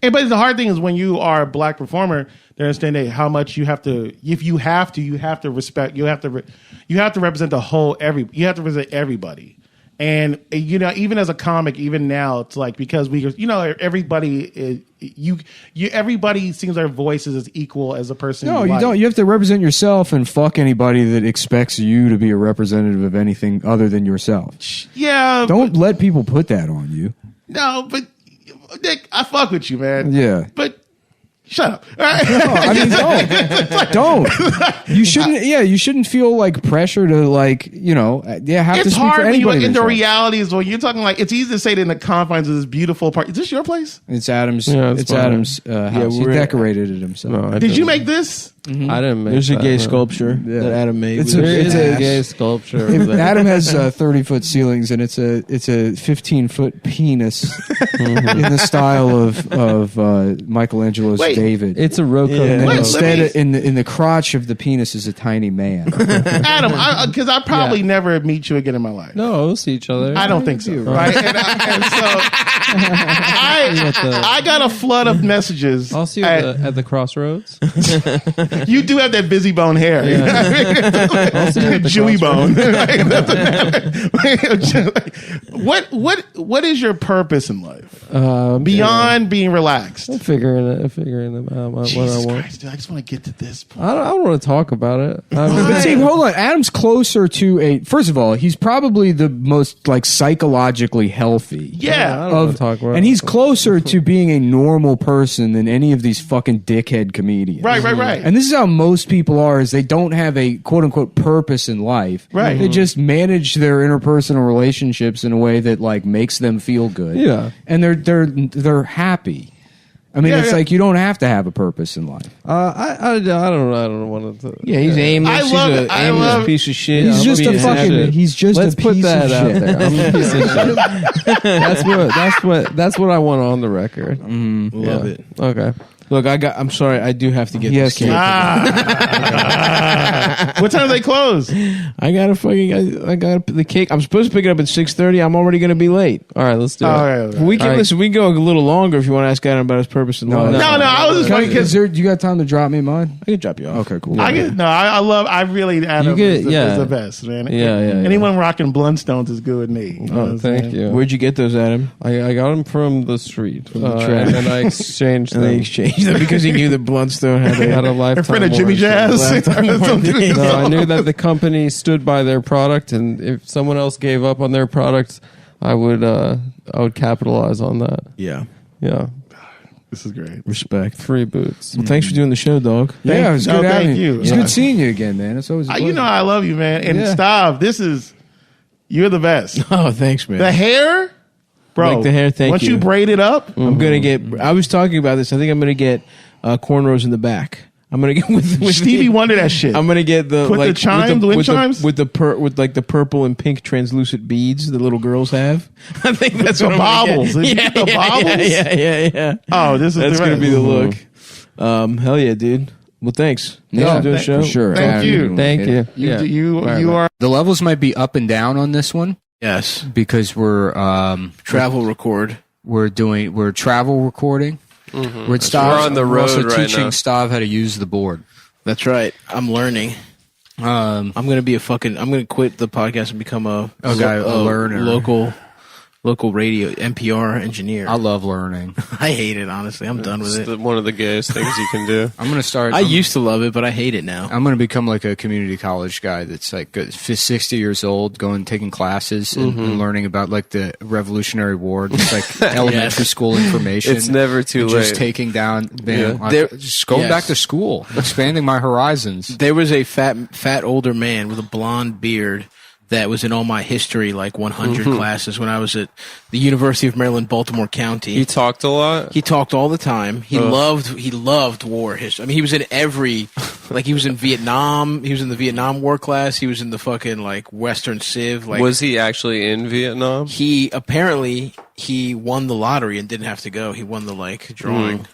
[SPEAKER 11] But the hard thing is when you are a black performer, they understand that how much you have to. If you have to respect. You have to represent the whole. You have to represent everybody. And even as a comic, even now, it's like because everybody everybody seems their voice is as equal as a person.
[SPEAKER 1] No, you don't. You have to represent yourself and fuck anybody that expects you to be a representative of anything other than yourself.
[SPEAKER 11] Yeah.
[SPEAKER 1] Don't let people put that on you.
[SPEAKER 11] No, but Nick, I fuck with you, man.
[SPEAKER 1] Yeah.
[SPEAKER 11] But shut up. All right?
[SPEAKER 1] No, I mean, don't. You shouldn't. Yeah, you shouldn't feel like pressure to have to
[SPEAKER 11] It's
[SPEAKER 1] speak
[SPEAKER 11] hard
[SPEAKER 1] for
[SPEAKER 11] when you
[SPEAKER 1] anybody.
[SPEAKER 11] look into
[SPEAKER 1] themselves.
[SPEAKER 11] realities when you're talking like it's easy to say it in the confines of this beautiful part. Is this your place?
[SPEAKER 1] It's Adam's.
[SPEAKER 12] Yeah,
[SPEAKER 1] it's
[SPEAKER 12] fine.
[SPEAKER 1] Adam's house. He decorated it himself.
[SPEAKER 3] No, I
[SPEAKER 11] Did you
[SPEAKER 3] didn't.
[SPEAKER 11] make this?
[SPEAKER 1] Mm-hmm.
[SPEAKER 3] I didn't make
[SPEAKER 12] There's a
[SPEAKER 3] that,
[SPEAKER 12] gay
[SPEAKER 3] no.
[SPEAKER 12] sculpture that Adam made.
[SPEAKER 1] It's
[SPEAKER 12] with
[SPEAKER 1] a-
[SPEAKER 12] his
[SPEAKER 1] it's
[SPEAKER 3] It's
[SPEAKER 1] a-
[SPEAKER 3] a gay sculpture.
[SPEAKER 1] Adam has 30-foot ceilings, and it's a 15-foot penis in the style of Michelangelo's
[SPEAKER 11] Wait.
[SPEAKER 1] David.
[SPEAKER 3] It's a Rocco.
[SPEAKER 1] and then
[SPEAKER 11] Wait,
[SPEAKER 1] instead,
[SPEAKER 11] let me-
[SPEAKER 1] in the crotch of the penis is a tiny man.
[SPEAKER 11] Adam, because I probably never meet you again in my life.
[SPEAKER 3] No, we'll see each other.
[SPEAKER 11] I don't think so. Right? And so I got a flood of messages.
[SPEAKER 3] I'll see you at the crossroads.
[SPEAKER 11] You do have that busy bone hair. You know what I mean?
[SPEAKER 3] I'll see you at the
[SPEAKER 11] Jewy
[SPEAKER 3] crossroads.
[SPEAKER 11] bone. What is your purpose in life
[SPEAKER 3] Beyond
[SPEAKER 11] being relaxed?
[SPEAKER 3] I'm figuring out what I
[SPEAKER 11] Jesus
[SPEAKER 3] want.
[SPEAKER 11] Christ, dude, I just want to get to this point.
[SPEAKER 3] I don't want to talk about it.
[SPEAKER 1] But see, hold on. Adam's closer to first of all, he's probably the most like psychologically healthy.
[SPEAKER 11] Yeah.
[SPEAKER 3] I don't want to talk about it.
[SPEAKER 1] And he's closer to being a normal person than any of these fucking dickhead comedians.
[SPEAKER 11] Right.
[SPEAKER 1] And this is how most people are: is they don't have a quote unquote purpose in life.
[SPEAKER 11] Right.
[SPEAKER 1] They just manage their interpersonal relationships in a way that like makes them feel good.
[SPEAKER 3] Yeah.
[SPEAKER 1] And they're happy. I mean, it's like you don't have to have a purpose in life.
[SPEAKER 3] I don't want to.
[SPEAKER 12] Yeah, he's aimless.
[SPEAKER 11] I love
[SPEAKER 12] he's
[SPEAKER 11] it.
[SPEAKER 12] an
[SPEAKER 11] I
[SPEAKER 12] aimless
[SPEAKER 11] love-
[SPEAKER 12] piece of shit.
[SPEAKER 1] He's
[SPEAKER 12] I'm
[SPEAKER 1] just a
[SPEAKER 12] being
[SPEAKER 1] fucking.
[SPEAKER 12] shit.
[SPEAKER 1] He's just
[SPEAKER 3] Let's
[SPEAKER 1] a
[SPEAKER 3] put
[SPEAKER 1] piece
[SPEAKER 3] that
[SPEAKER 1] of
[SPEAKER 3] out
[SPEAKER 1] shit.
[SPEAKER 3] there. I'm a piece of shit. That's what I want on the record.
[SPEAKER 12] Love it.
[SPEAKER 3] Okay.
[SPEAKER 12] Look, I'm sorry. I do have to get this cake.
[SPEAKER 11] What time do they close?
[SPEAKER 12] I got the cake. I'm supposed to pick it up at 6:30. I'm already going to be late.
[SPEAKER 3] All right, let's do it.
[SPEAKER 11] Right.
[SPEAKER 12] We can listen. We can go a little longer if you want to ask Adam about his purpose in life.
[SPEAKER 11] No. I was just like,
[SPEAKER 8] you got time to drop me mine?
[SPEAKER 12] I can drop you off.
[SPEAKER 8] Okay, cool.
[SPEAKER 11] I really Adam is the best, man.
[SPEAKER 3] Yeah.
[SPEAKER 11] Anyone rocking Blundstones is good with me. You know
[SPEAKER 3] thank you.
[SPEAKER 12] Where'd you get those, Adam?
[SPEAKER 3] I got them from the street,
[SPEAKER 12] From the track.
[SPEAKER 3] and then I exchanged them.
[SPEAKER 12] They exchanged them because he knew that Blundstone had
[SPEAKER 3] a lifetime.
[SPEAKER 11] In front of Jimmy Jazz.
[SPEAKER 3] No, I knew that the company stood by their product, and if someone else gave up on their product, I would capitalize on that.
[SPEAKER 12] Yeah.
[SPEAKER 11] This is great.
[SPEAKER 12] Respect.
[SPEAKER 3] Free boots.
[SPEAKER 12] Well, thanks for doing the show, dog.
[SPEAKER 8] It was good having
[SPEAKER 11] you.
[SPEAKER 8] It's good seeing you again, man. It's always a pleasure.
[SPEAKER 11] I love you, man. And Stav, you're the best.
[SPEAKER 12] Oh, thanks, man.
[SPEAKER 11] The hair, bro.
[SPEAKER 12] Like the hair, thank you.
[SPEAKER 11] Once you braid it up,
[SPEAKER 12] I'm gonna get. I was talking about this. I think I'm gonna get cornrows in the back. I'm gonna get with
[SPEAKER 11] Stevie Wonder that shit.
[SPEAKER 12] I'm gonna get the
[SPEAKER 11] the chimes, the wind chimes,
[SPEAKER 12] with the purple and pink translucent beads the little girls have. I think that's
[SPEAKER 11] the
[SPEAKER 12] what
[SPEAKER 11] bobbles.
[SPEAKER 12] Bobbles. Yeah.
[SPEAKER 11] Oh,
[SPEAKER 12] that's gonna be the look. Hell yeah, dude. Well, thanks.
[SPEAKER 8] Yeah,
[SPEAKER 12] doing the show.
[SPEAKER 8] For sure.
[SPEAKER 11] Thank you.
[SPEAKER 3] Thank you.
[SPEAKER 11] You are.
[SPEAKER 1] The levels might be up and down on this one.
[SPEAKER 12] Yes,
[SPEAKER 1] because we're
[SPEAKER 12] travel record.
[SPEAKER 1] We're travel recording.
[SPEAKER 3] Mm-hmm.
[SPEAKER 1] We're
[SPEAKER 3] on the road
[SPEAKER 1] also
[SPEAKER 3] right
[SPEAKER 1] teaching
[SPEAKER 3] now.
[SPEAKER 1] Stav how to use the board.
[SPEAKER 12] That's right. I'm learning. I'm gonna quit the podcast and become a
[SPEAKER 1] learner,
[SPEAKER 12] local radio NPR engineer.
[SPEAKER 1] I love learning.
[SPEAKER 12] I hate it, honestly. I'm done with it.
[SPEAKER 3] One of the gayest things you can do.
[SPEAKER 1] I'm gonna start.
[SPEAKER 12] I used to love it, but I hate it now.
[SPEAKER 1] I'm gonna become like a community college guy that's like 60 years old, taking classes and learning about like the Revolutionary War. It's like elementary school information.
[SPEAKER 3] It's never too late.
[SPEAKER 1] Just taking down, just going back to school, expanding my horizons.
[SPEAKER 12] There was a fat older man with a blonde beard that was in all my history, like 100 classes when I was at the University of Maryland, Baltimore County.
[SPEAKER 3] He talked a lot?
[SPEAKER 12] He talked all the time. He loved war history. I mean, he was in every, like he was in Vietnam. He was in the Vietnam War class. He was in the fucking like Western Civ. Like,
[SPEAKER 3] was he actually in Vietnam?
[SPEAKER 12] He won the lottery and didn't have to go. He won the like drawing.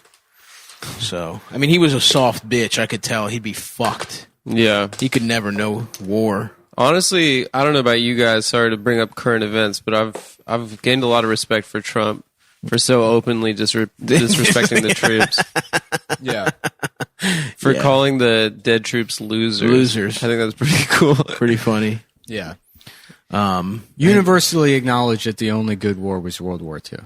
[SPEAKER 12] So, I mean, he was a soft bitch. I could tell he'd be fucked.
[SPEAKER 3] Yeah.
[SPEAKER 12] He could never know war.
[SPEAKER 3] Honestly, I don't know about you guys. Sorry to bring up current events, but I've gained a lot of respect for Trump for so openly disrespecting the troops.
[SPEAKER 1] Yeah,
[SPEAKER 3] for calling the dead troops losers. I think that's pretty cool.
[SPEAKER 12] Pretty funny.
[SPEAKER 1] Yeah. Universally acknowledged that the only good war was World War II.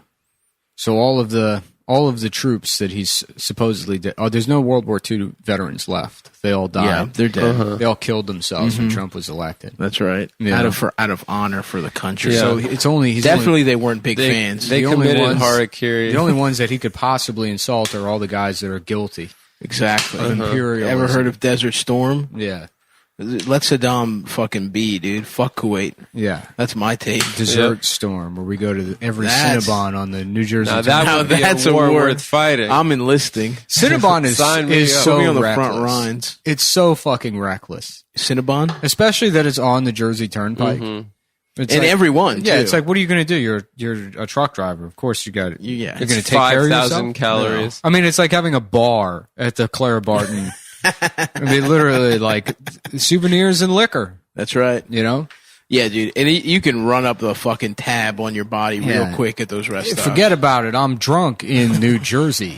[SPEAKER 1] So all of the troops that he's supposedly dead. Oh, there's no World War II veterans left. They all died.
[SPEAKER 12] Yeah, they're dead.
[SPEAKER 1] They all killed themselves when Trump was elected.
[SPEAKER 12] That's right.
[SPEAKER 1] Yeah.
[SPEAKER 12] Out of honor for the country.
[SPEAKER 1] Yeah. So it's only
[SPEAKER 12] they weren't big fans.
[SPEAKER 3] They committed harakiri.
[SPEAKER 1] The only ones that he could possibly insult are all the guys that are guilty.
[SPEAKER 12] Exactly.
[SPEAKER 1] Of imperialism.
[SPEAKER 12] Ever heard of Desert Storm?
[SPEAKER 1] Yeah.
[SPEAKER 12] Let Saddam fucking be, dude. Fuck Kuwait.
[SPEAKER 1] Yeah.
[SPEAKER 12] That's my take.
[SPEAKER 1] Desert Storm, where we go to every Cinnabon on the New Jersey.
[SPEAKER 3] Now that's a war worth fighting.
[SPEAKER 12] I'm enlisting.
[SPEAKER 1] Cinnabon is so
[SPEAKER 12] on the
[SPEAKER 1] reckless.
[SPEAKER 12] front lines.
[SPEAKER 1] It's so fucking reckless.
[SPEAKER 12] Cinnabon?
[SPEAKER 1] Especially that it's on the Jersey Turnpike.
[SPEAKER 12] It's and like, everyone,
[SPEAKER 1] yeah,
[SPEAKER 12] too.
[SPEAKER 1] It's like, what are you going to do? You're a truck driver. Of course, you got it.
[SPEAKER 12] Yeah,
[SPEAKER 1] you're going to take care of yourself.
[SPEAKER 3] 5,000 calories.
[SPEAKER 1] No. I mean, it's like having a bar at the Clara Barton. I mean, literally, like souvenirs and liquor.
[SPEAKER 12] That's right.
[SPEAKER 1] You know.
[SPEAKER 12] Yeah, dude, and you can run up the fucking tab on your body real quick at those rest stops.
[SPEAKER 1] Forget about it. I'm drunk in New Jersey.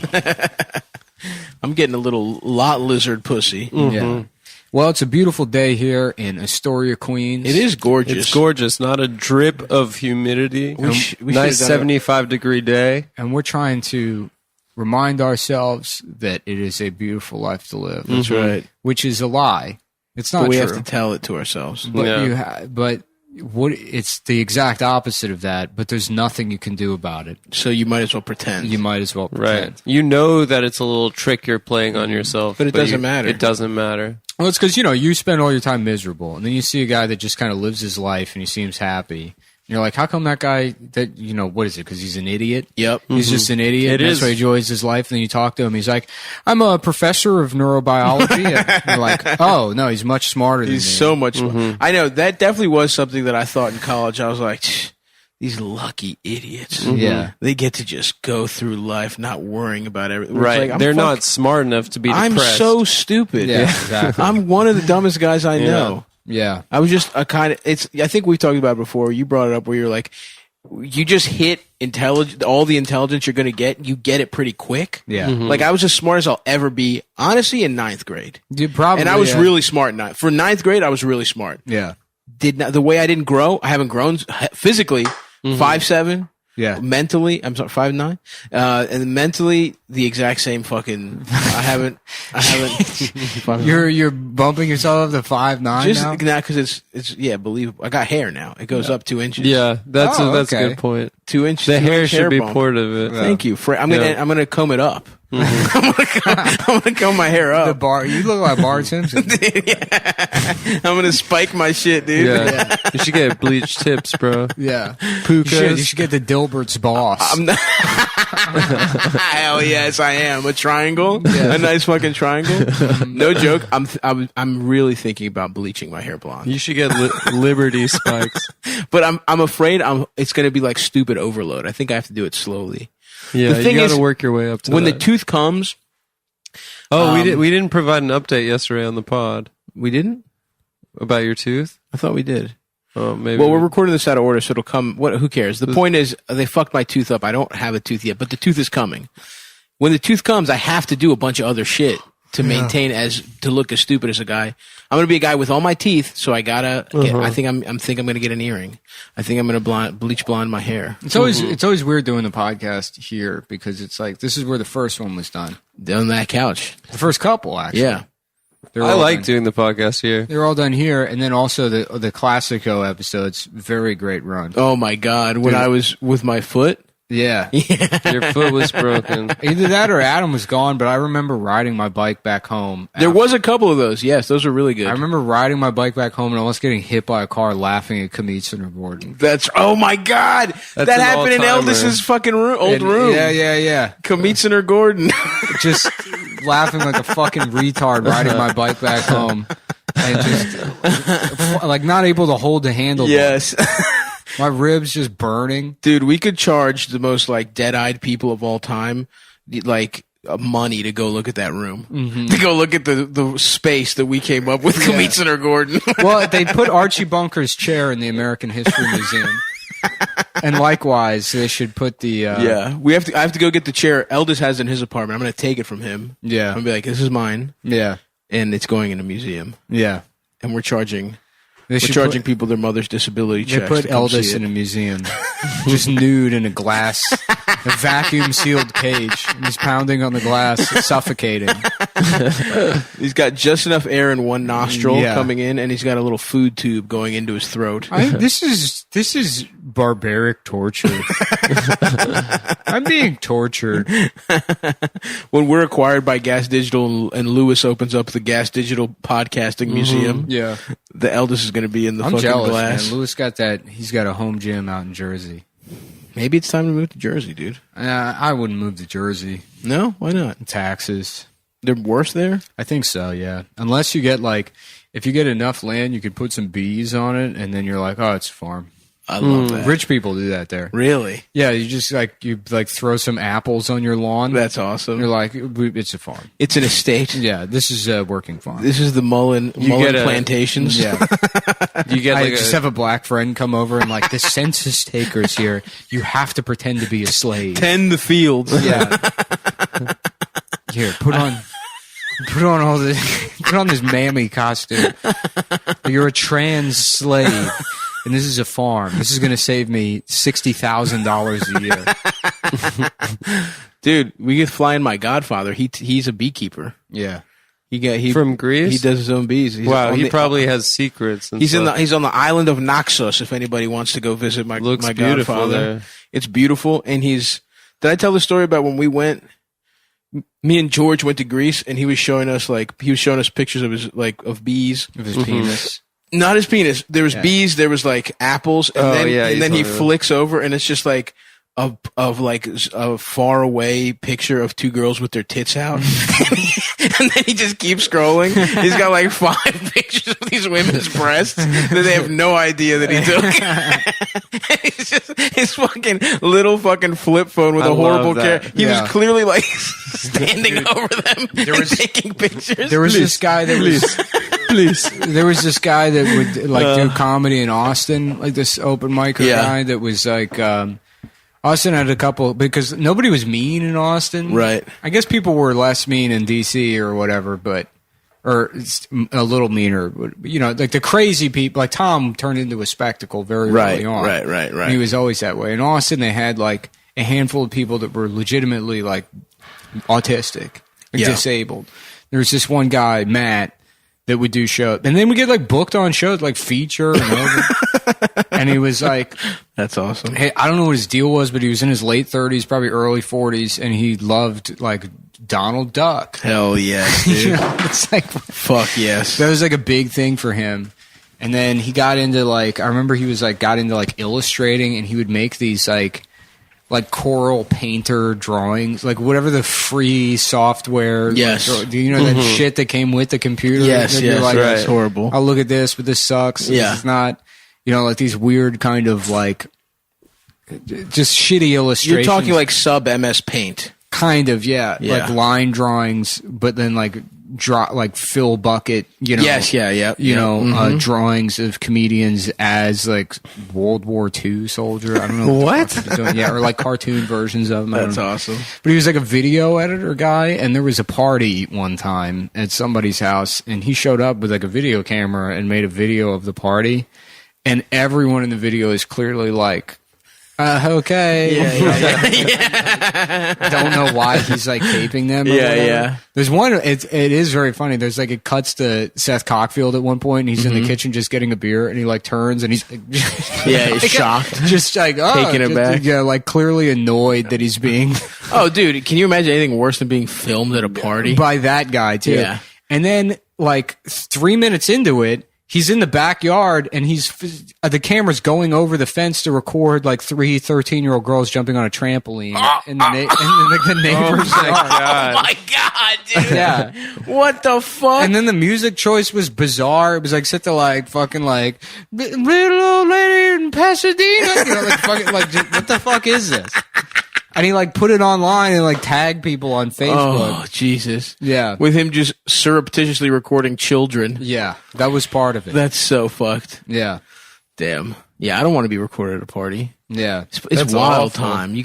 [SPEAKER 12] I'm getting a lot lizard pussy.
[SPEAKER 1] Yeah. Well, it's a beautiful day here in Astoria, Queens.
[SPEAKER 12] It is gorgeous.
[SPEAKER 3] It's gorgeous. Not a drip of humidity.
[SPEAKER 12] We
[SPEAKER 3] nice 75-degree day.
[SPEAKER 1] And we're trying to remind ourselves that it is a beautiful life to live.
[SPEAKER 12] That's right.
[SPEAKER 1] Which is a lie. It's not
[SPEAKER 12] but we
[SPEAKER 1] true.
[SPEAKER 12] have to tell it to ourselves.
[SPEAKER 1] But it's the exact opposite of that, but there's nothing you can do about it.
[SPEAKER 12] So you might as well pretend.
[SPEAKER 1] You might as well pretend.
[SPEAKER 3] Right. You know that it's a little trick you're playing on yourself.
[SPEAKER 12] But it doesn't matter.
[SPEAKER 3] It doesn't matter.
[SPEAKER 1] Well, it's because, you spend all your time miserable, and then you see a guy that just kind of lives his life, and he seems happy. And you're like, how come that guy, what is it, because he's an idiot?
[SPEAKER 12] Yep.
[SPEAKER 1] He's just an idiot. That's why he enjoys his life. And then you talk to him, he's like, I'm a professor of neurobiology. And you're like, oh, no, he's much smarter than me.
[SPEAKER 12] He's so much smarter. I know, that definitely was something that I thought in college. I was like,
[SPEAKER 2] these lucky idiots.
[SPEAKER 1] Yeah.
[SPEAKER 2] They get to just go through life not worrying about everything.
[SPEAKER 3] Right. They're not smart enough to be depressed.
[SPEAKER 2] I'm so stupid.
[SPEAKER 1] Yeah, exactly.
[SPEAKER 2] I'm one of the dumbest guys I know.
[SPEAKER 1] Yeah.
[SPEAKER 2] I was just a kind of, I think we talked about it before. You brought it up where you're like, you just hit all the intelligence you're going to get. You get it pretty quick.
[SPEAKER 1] Yeah.
[SPEAKER 2] Like I was as smart as I'll ever be, honestly, in 9th grade.
[SPEAKER 1] Probably.
[SPEAKER 2] And I was really smart. For 9th grade, I was really smart.
[SPEAKER 1] Yeah.
[SPEAKER 2] The way I didn't grow, I haven't grown physically. 5'7".
[SPEAKER 1] Yeah.
[SPEAKER 2] Mentally, I'm sorry, 5'9". And mentally, the exact same fucking. I haven't.
[SPEAKER 1] You're bumping yourself up to 5'9"
[SPEAKER 2] just
[SPEAKER 1] now?
[SPEAKER 2] because it's believable. I got hair now. It goes up 2 inches.
[SPEAKER 3] Yeah, that's a good point.
[SPEAKER 2] 2 inches.
[SPEAKER 3] The hair should be
[SPEAKER 2] bump.
[SPEAKER 3] part of it.
[SPEAKER 2] Thank you. I'm gonna comb it up. I'm gonna comb my hair up.
[SPEAKER 1] You look like Bart Simpson.
[SPEAKER 2] I'm gonna spike my shit, dude.
[SPEAKER 3] Yeah. You should get bleached tips, bro.
[SPEAKER 1] Yeah.
[SPEAKER 3] Pukas.
[SPEAKER 1] You should get the Dilbert's boss.
[SPEAKER 2] I'm not. Hell yes, I am. A triangle, a nice fucking triangle. No joke. I'm really thinking about bleaching my hair blonde.
[SPEAKER 3] You should get Liberty spikes.
[SPEAKER 2] But I'm afraid it's gonna be like stupid overload. I think I have to do it slowly.
[SPEAKER 3] Yeah,
[SPEAKER 2] the thing
[SPEAKER 3] you got to
[SPEAKER 2] is,
[SPEAKER 3] work your way up to
[SPEAKER 2] when
[SPEAKER 3] that.
[SPEAKER 2] the tooth comes.
[SPEAKER 3] Oh, we didn't provide an update yesterday on the pod.
[SPEAKER 2] We didn't?
[SPEAKER 3] About your tooth?
[SPEAKER 2] I thought we did.
[SPEAKER 3] Oh, maybe.
[SPEAKER 2] Well, we're recording this out of order, so it'll come. Who cares? The point is, they fucked my tooth up. I don't have a tooth yet, but the tooth is coming. When the tooth comes, I have to do a bunch of other shit to maintain to look as stupid as a guy. I'm gonna be a guy with all my teeth, so I gotta. I think I'm gonna get an earring. I think I'm gonna bleach blonde my hair.
[SPEAKER 1] It's always weird doing the podcast here because it's like this is where the first one was done.
[SPEAKER 2] On that couch.
[SPEAKER 1] The first couple, actually.
[SPEAKER 2] Yeah.
[SPEAKER 3] I like doing the podcast here.
[SPEAKER 1] They're all done here, and then also the Classico episodes. Very great run.
[SPEAKER 2] Oh my god! When I was with my foot.
[SPEAKER 1] Yeah.
[SPEAKER 3] Your foot was broken.
[SPEAKER 1] Either that or Adam was gone, but I remember riding my bike back home.
[SPEAKER 2] There was a couple of those. Yes, those are really good.
[SPEAKER 1] I remember riding my bike back home and almost getting hit by a car laughing at CumTown and Gordon.
[SPEAKER 2] Oh my god! That happened in Eldis's fucking old room.
[SPEAKER 1] Yeah.
[SPEAKER 2] CumTown or Gordon.
[SPEAKER 1] Just laughing like a fucking retard riding my bike back home. And just like not able to hold the handle.
[SPEAKER 2] Yes.
[SPEAKER 1] My ribs just burning.
[SPEAKER 2] Dude, we could charge the most like dead-eyed people of all time like money to go look at that room. Mm-hmm. To go look at the space that we came up with CumTown or Gordon.
[SPEAKER 1] Well, they put Archie Bunker's chair in the American History Museum. And likewise, they should put the
[SPEAKER 2] I have to go get the chair Eldis has in his apartment. I'm going to take it from him.
[SPEAKER 1] Yeah.
[SPEAKER 2] I'm going to be like, this is mine.
[SPEAKER 1] Yeah.
[SPEAKER 2] And it's going in a museum.
[SPEAKER 1] Yeah.
[SPEAKER 2] And we're charging people their mother's disability checks.
[SPEAKER 1] They put Eldis in a museum, just nude in a glass, a vacuum sealed cage. He's pounding on the glass, suffocating.
[SPEAKER 2] He's got just enough air in one nostril coming in, and he's got a little food tube going into his throat.
[SPEAKER 1] This is barbaric torture. I'm being tortured.
[SPEAKER 2] When we're acquired by Gas Digital and Lewis opens up the Gas Digital Podcasting Museum, the eldest is going to be in the fucking
[SPEAKER 1] jealous,
[SPEAKER 2] glass.
[SPEAKER 1] Man. Lewis got that. He's got a home gym out in Jersey.
[SPEAKER 2] Maybe it's time to move to Jersey, dude.
[SPEAKER 1] I wouldn't move to Jersey.
[SPEAKER 2] No? Why not?
[SPEAKER 1] Taxes.
[SPEAKER 2] They're worse there?
[SPEAKER 1] I think so, yeah. Unless you get if you get enough land, you could put some bees on it, and then you're like, oh, it's a farm.
[SPEAKER 2] I love that.
[SPEAKER 1] Rich people do that there.
[SPEAKER 2] Really?
[SPEAKER 1] Yeah, you just throw some apples on your lawn.
[SPEAKER 2] That's awesome.
[SPEAKER 1] You're like, it's a farm.
[SPEAKER 2] It's an estate.
[SPEAKER 1] Yeah, this is a working farm.
[SPEAKER 2] This is the Mullen plantations.
[SPEAKER 1] Yeah. I just have a black friend come over and like, the census takers here, you have to pretend to be a slave.
[SPEAKER 2] Tend the fields.
[SPEAKER 1] Yeah. Here, put on this mammy costume. You're a trans slave. And this is a farm. This is going to save me $60,000 a year.
[SPEAKER 2] Dude, we could fly in my godfather. He's a beekeeper.
[SPEAKER 1] Yeah.
[SPEAKER 2] He
[SPEAKER 3] from Greece?
[SPEAKER 2] He does his own bees.
[SPEAKER 3] He probably has secrets. And
[SPEAKER 2] he's on the island of Naxos. If anybody wants to go visit my godfather,
[SPEAKER 3] there.
[SPEAKER 2] It's beautiful. And did I tell the story about when we went? Me and George went to Greece, and he was showing us pictures of his of bees
[SPEAKER 1] of his penis.
[SPEAKER 2] Not his penis. There was bees. There was like apples, and then he flicks over, and it's just like of like a far away picture of two girls with their tits out, and then he just keeps scrolling. He's got like 5 pictures of these women's breasts that they have no idea that he took. It's just his fucking little fucking flip phone with a horrible camera. He was clearly like standing over them and taking pictures.
[SPEAKER 1] There was this guy that was. There was this guy that would like do comedy in Austin, like this open micer guy that was like. Austin had a couple because nobody was mean in Austin,
[SPEAKER 2] right?
[SPEAKER 1] I guess people were less mean in DC or whatever, or a little meaner. But, you know, like the crazy people, like Tom turned into a spectacle very early on.
[SPEAKER 2] Right.
[SPEAKER 1] And he was always that way. In Austin, they had like a handful of people that were legitimately like autistic, like disabled. There was this one guy, Matt, that would do shows, and then we get like booked on shows like Feature and over. And he was like,
[SPEAKER 2] that's awesome.
[SPEAKER 1] Hey, I don't know what his deal was, but he was in his late 30s, probably early 40s, and he loved like Donald Duck.
[SPEAKER 2] Hell yes, dude.
[SPEAKER 1] You know, it's like,
[SPEAKER 2] fuck yes.
[SPEAKER 1] That was like a big thing for him. And then he got into like, I remember he was like, got into like illustrating, and he would make these like Coral Painter drawings, like whatever the free software.
[SPEAKER 2] Yes.
[SPEAKER 1] Like, you know, that shit that came with the computer?
[SPEAKER 2] Yes,
[SPEAKER 1] you're like,
[SPEAKER 2] right. It's horrible.
[SPEAKER 1] I'll look at this, but this sucks.
[SPEAKER 2] Yeah.
[SPEAKER 1] It's not, you know, like these weird kind of like, just shitty illustrations.
[SPEAKER 2] You're talking like sub MS Paint.
[SPEAKER 1] Kind of, yeah. Like line drawings, but then like like Phil Bucket, you know.
[SPEAKER 2] Yes,
[SPEAKER 1] you know, drawings of comedians as like World War II soldier. I don't know
[SPEAKER 2] what.
[SPEAKER 1] Yeah, or like cartoon versions of them.
[SPEAKER 2] That's awesome.
[SPEAKER 1] But he was like a video editor guy, and there was a party one time at somebody's house, and he showed up with like a video camera and made a video of the party, and everyone in the video is clearly like, okay. Don't know why he's like taping them.
[SPEAKER 2] Yeah.
[SPEAKER 1] There's one. It is very funny. There's like it cuts to Seth Cockfield at one point, and he's in the kitchen just getting a beer, and he like turns, and he's like,
[SPEAKER 2] he's shocked,
[SPEAKER 1] just like
[SPEAKER 2] taking it back.
[SPEAKER 1] Yeah, like clearly annoyed that he's being.
[SPEAKER 2] Oh, dude, can you imagine anything worse than being filmed at a party
[SPEAKER 1] by that guy too?
[SPEAKER 2] Yeah,
[SPEAKER 1] and then like 3 minutes into it. He's in the backyard, and the camera's going over the fence to record like 3 13-year-old girls jumping on a trampoline, and the neighbors.
[SPEAKER 2] Oh my god, dude!
[SPEAKER 1] Yeah,
[SPEAKER 2] what the fuck?
[SPEAKER 1] And then the music choice was bizarre. It was like set to like fucking like little old lady in Pasadena, you know, like fucking like what the fuck is this? And he like put it online and like tagged people on Facebook.
[SPEAKER 2] Oh, Jesus.
[SPEAKER 1] Yeah.
[SPEAKER 2] With him just surreptitiously recording children.
[SPEAKER 1] Yeah. That was part of it.
[SPEAKER 2] That's so fucked.
[SPEAKER 1] Yeah.
[SPEAKER 2] Damn. Yeah, I don't want to be recorded at a party.
[SPEAKER 1] Yeah.
[SPEAKER 2] It's wild time.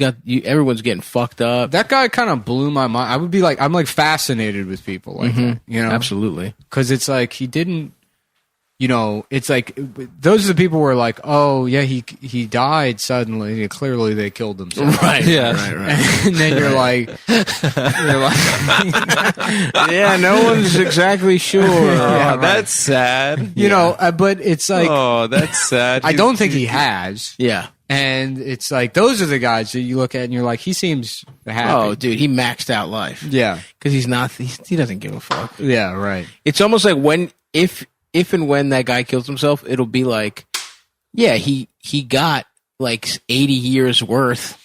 [SPEAKER 2] Everyone's getting fucked up.
[SPEAKER 1] That guy kind of blew my mind. I would be like, I'm like fascinated with people like that. You know?
[SPEAKER 2] Absolutely.
[SPEAKER 1] Because it's like he didn't. You know, it's like those are the people who are like, oh yeah, he died suddenly. Clearly, they killed themselves.
[SPEAKER 2] Right.
[SPEAKER 1] Yeah.
[SPEAKER 2] Right.
[SPEAKER 1] And then you're like,
[SPEAKER 2] yeah, no one's exactly sure.
[SPEAKER 3] Oh, that's sad.
[SPEAKER 1] You know, but it's like,
[SPEAKER 3] oh, that's sad.
[SPEAKER 1] I don't think he has.
[SPEAKER 2] Yeah.
[SPEAKER 1] And it's like those are the guys that you look at and you're like, he seems happy.
[SPEAKER 2] Oh, dude, he maxed out life.
[SPEAKER 1] Yeah,
[SPEAKER 2] because he's not. He doesn't give a fuck.
[SPEAKER 1] Yeah, right.
[SPEAKER 2] It's almost like if and when that guy kills himself, it'll be like, yeah, he got like 80 years worth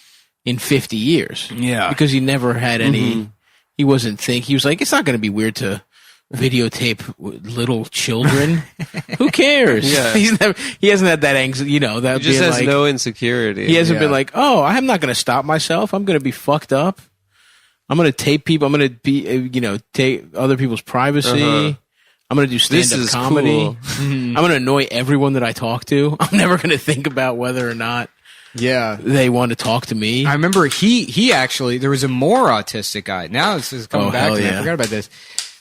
[SPEAKER 2] in 50 years.
[SPEAKER 1] Yeah.
[SPEAKER 2] Because he never had any, he wasn't he was like, it's not going to be weird to videotape little children. Who cares?
[SPEAKER 3] Yeah.
[SPEAKER 2] He hasn't had that anxiety, you know, that
[SPEAKER 3] he just has no insecurity.
[SPEAKER 2] He hasn't been like, oh, I'm not going to stop myself. I'm going to be fucked up. I'm going to tape people. I'm going to be, take other people's privacy. I'm going to do stand-up comedy.
[SPEAKER 3] Cool.
[SPEAKER 2] I'm going to annoy everyone that I talk to. I'm never going to think about whether or not they want to talk to me.
[SPEAKER 1] I remember he actually, there was a more autistic guy. Now this is coming back to me. I forgot about this.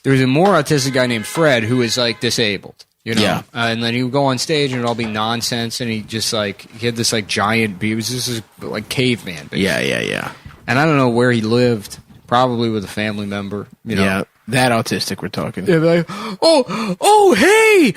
[SPEAKER 1] There was a more autistic guy named Fred who was like disabled. You know?
[SPEAKER 2] Yeah.
[SPEAKER 1] And then he would go on stage and it'd all be nonsense. And he just like, he had this like giant, this is like caveman. Basically.
[SPEAKER 2] Yeah.
[SPEAKER 1] And I don't know where he lived. Probably with a family member. You know?
[SPEAKER 2] Yeah. That autistic we're talking.
[SPEAKER 1] Yeah, like, hey,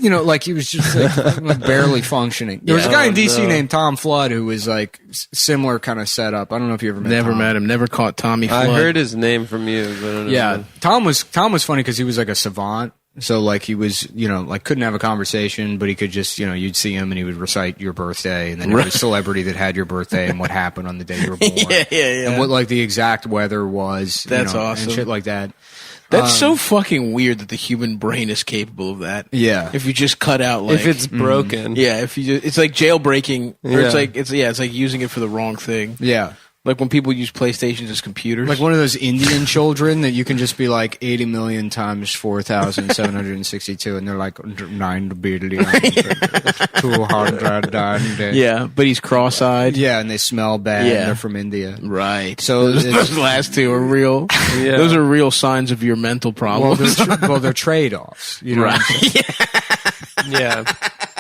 [SPEAKER 1] you know, like he was just like barely functioning. There was a guy in DC named Tom Flood who was like similar kind of setup. I don't know if you ever met
[SPEAKER 2] him. Never caught Tommy Flood.
[SPEAKER 3] I heard his name from you. But I don't know.
[SPEAKER 1] Yeah, Tom was funny because he was like a savant. So like he was, like couldn't have a conversation, but he could just, you'd see him and he would recite your birthday, and then every celebrity that had your birthday and what happened on the day you were born.
[SPEAKER 2] Yeah.
[SPEAKER 1] And what like the exact weather was.
[SPEAKER 2] That's awesome.
[SPEAKER 1] And shit like that.
[SPEAKER 2] That's so fucking weird that the human brain is capable of that.
[SPEAKER 1] Yeah.
[SPEAKER 2] If you just cut out like
[SPEAKER 3] if it's broken.
[SPEAKER 2] Yeah, if you it's like jailbreaking or it's like using it for the wrong thing.
[SPEAKER 1] Yeah.
[SPEAKER 2] Like when people use PlayStations as computers.
[SPEAKER 1] Like one of those Indian children that you can just be like 80 million times 4,762, and they're like 9 billion, 200.
[SPEAKER 2] Yeah, but he's cross-eyed.
[SPEAKER 1] Yeah, and they smell bad.
[SPEAKER 2] Yeah.
[SPEAKER 1] They're from India.
[SPEAKER 2] Right.
[SPEAKER 1] So
[SPEAKER 2] those last two are real.
[SPEAKER 3] Yeah.
[SPEAKER 2] Those are real signs of your mental problems.
[SPEAKER 1] They're trade-offs. You know
[SPEAKER 2] right.
[SPEAKER 3] Yeah.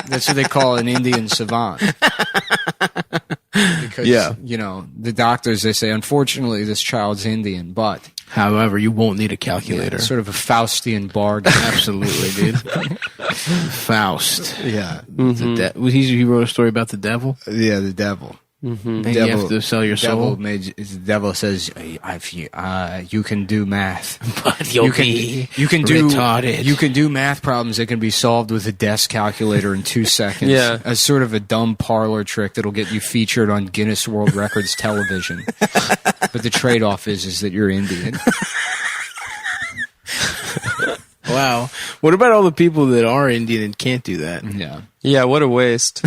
[SPEAKER 1] That's what they call an Indian savant. Because, the doctors, they say, unfortunately, this child's Indian, but...
[SPEAKER 2] However, you won't need a calculator.
[SPEAKER 1] Sort of a Faustian bargain.
[SPEAKER 2] Absolutely, dude. Faust.
[SPEAKER 1] Yeah.
[SPEAKER 2] Mm-hmm. He wrote a story about the devil?
[SPEAKER 1] Yeah, the devil.
[SPEAKER 2] Mm-hmm. And you have to sell your soul.
[SPEAKER 1] The devil says, you can do math.
[SPEAKER 2] But you can
[SPEAKER 1] do
[SPEAKER 2] retarded.
[SPEAKER 1] You can do math problems that can be solved with a desk calculator in 2 seconds.
[SPEAKER 3] Yeah.
[SPEAKER 1] As sort of a dumb parlor trick that'll get you featured on Guinness World Records television. But the trade-off is that you're Indian.
[SPEAKER 2] Wow. What about all the people that are Indian and can't do that?
[SPEAKER 1] Yeah.
[SPEAKER 3] Yeah, what a waste.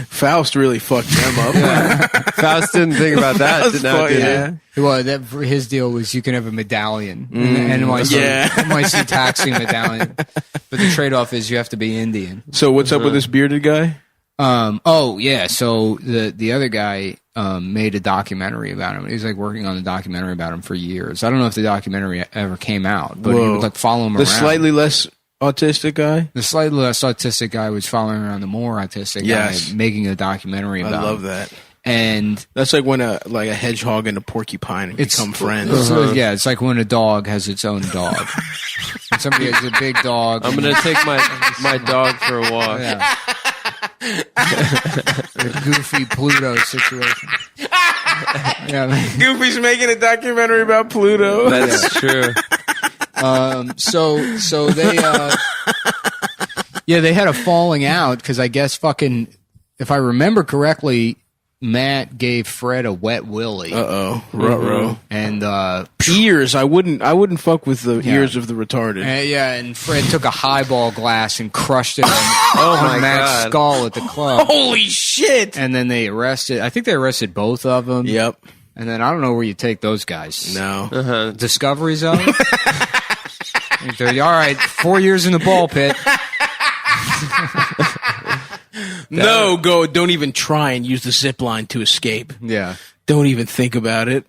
[SPEAKER 2] Faust really fucked them up. Yeah.
[SPEAKER 3] Faust didn't think about that.
[SPEAKER 1] Yeah. Well, his deal was you can have a medallion, an NYC taxing medallion, but the trade-off is you have to be Indian.
[SPEAKER 2] So what's up with this bearded guy?
[SPEAKER 1] So the other guy made a documentary about him. He was like working on a documentary about him for years. I don't know if the documentary ever came out, but he would like follow him around.
[SPEAKER 2] The slightly less autistic guy?
[SPEAKER 1] The slightly less autistic guy was following around the more autistic guy, making a documentary about him.
[SPEAKER 2] I love that.
[SPEAKER 1] And
[SPEAKER 2] that's like when a hedgehog and a porcupine become friends.
[SPEAKER 1] Yeah, it's like when a dog has its own dog. When somebody has a big dog.
[SPEAKER 3] I'm going to take my dog for a walk.
[SPEAKER 1] Yeah. The Goofy Pluto situation. Yeah,
[SPEAKER 2] Goofy's making a documentary about Pluto.
[SPEAKER 3] That's true.
[SPEAKER 1] So they they had a falling out because I guess fucking, if I remember correctly, Matt gave Fred a wet willy.
[SPEAKER 2] Ruh-roh.
[SPEAKER 1] And
[SPEAKER 2] ears. I wouldn't fuck with the ears of the retarded.
[SPEAKER 1] And Fred took a highball glass and crushed it on Matt's skull at the club.
[SPEAKER 2] Holy shit!
[SPEAKER 1] And then they arrested both of them.
[SPEAKER 2] Yep.
[SPEAKER 1] And then I don't know where you take those guys.
[SPEAKER 2] No.
[SPEAKER 1] Discovery Zone? All right, 4 years in the ball pit.
[SPEAKER 2] No, don't even try and use the zip line to escape.
[SPEAKER 1] Yeah.
[SPEAKER 2] Don't even think about it.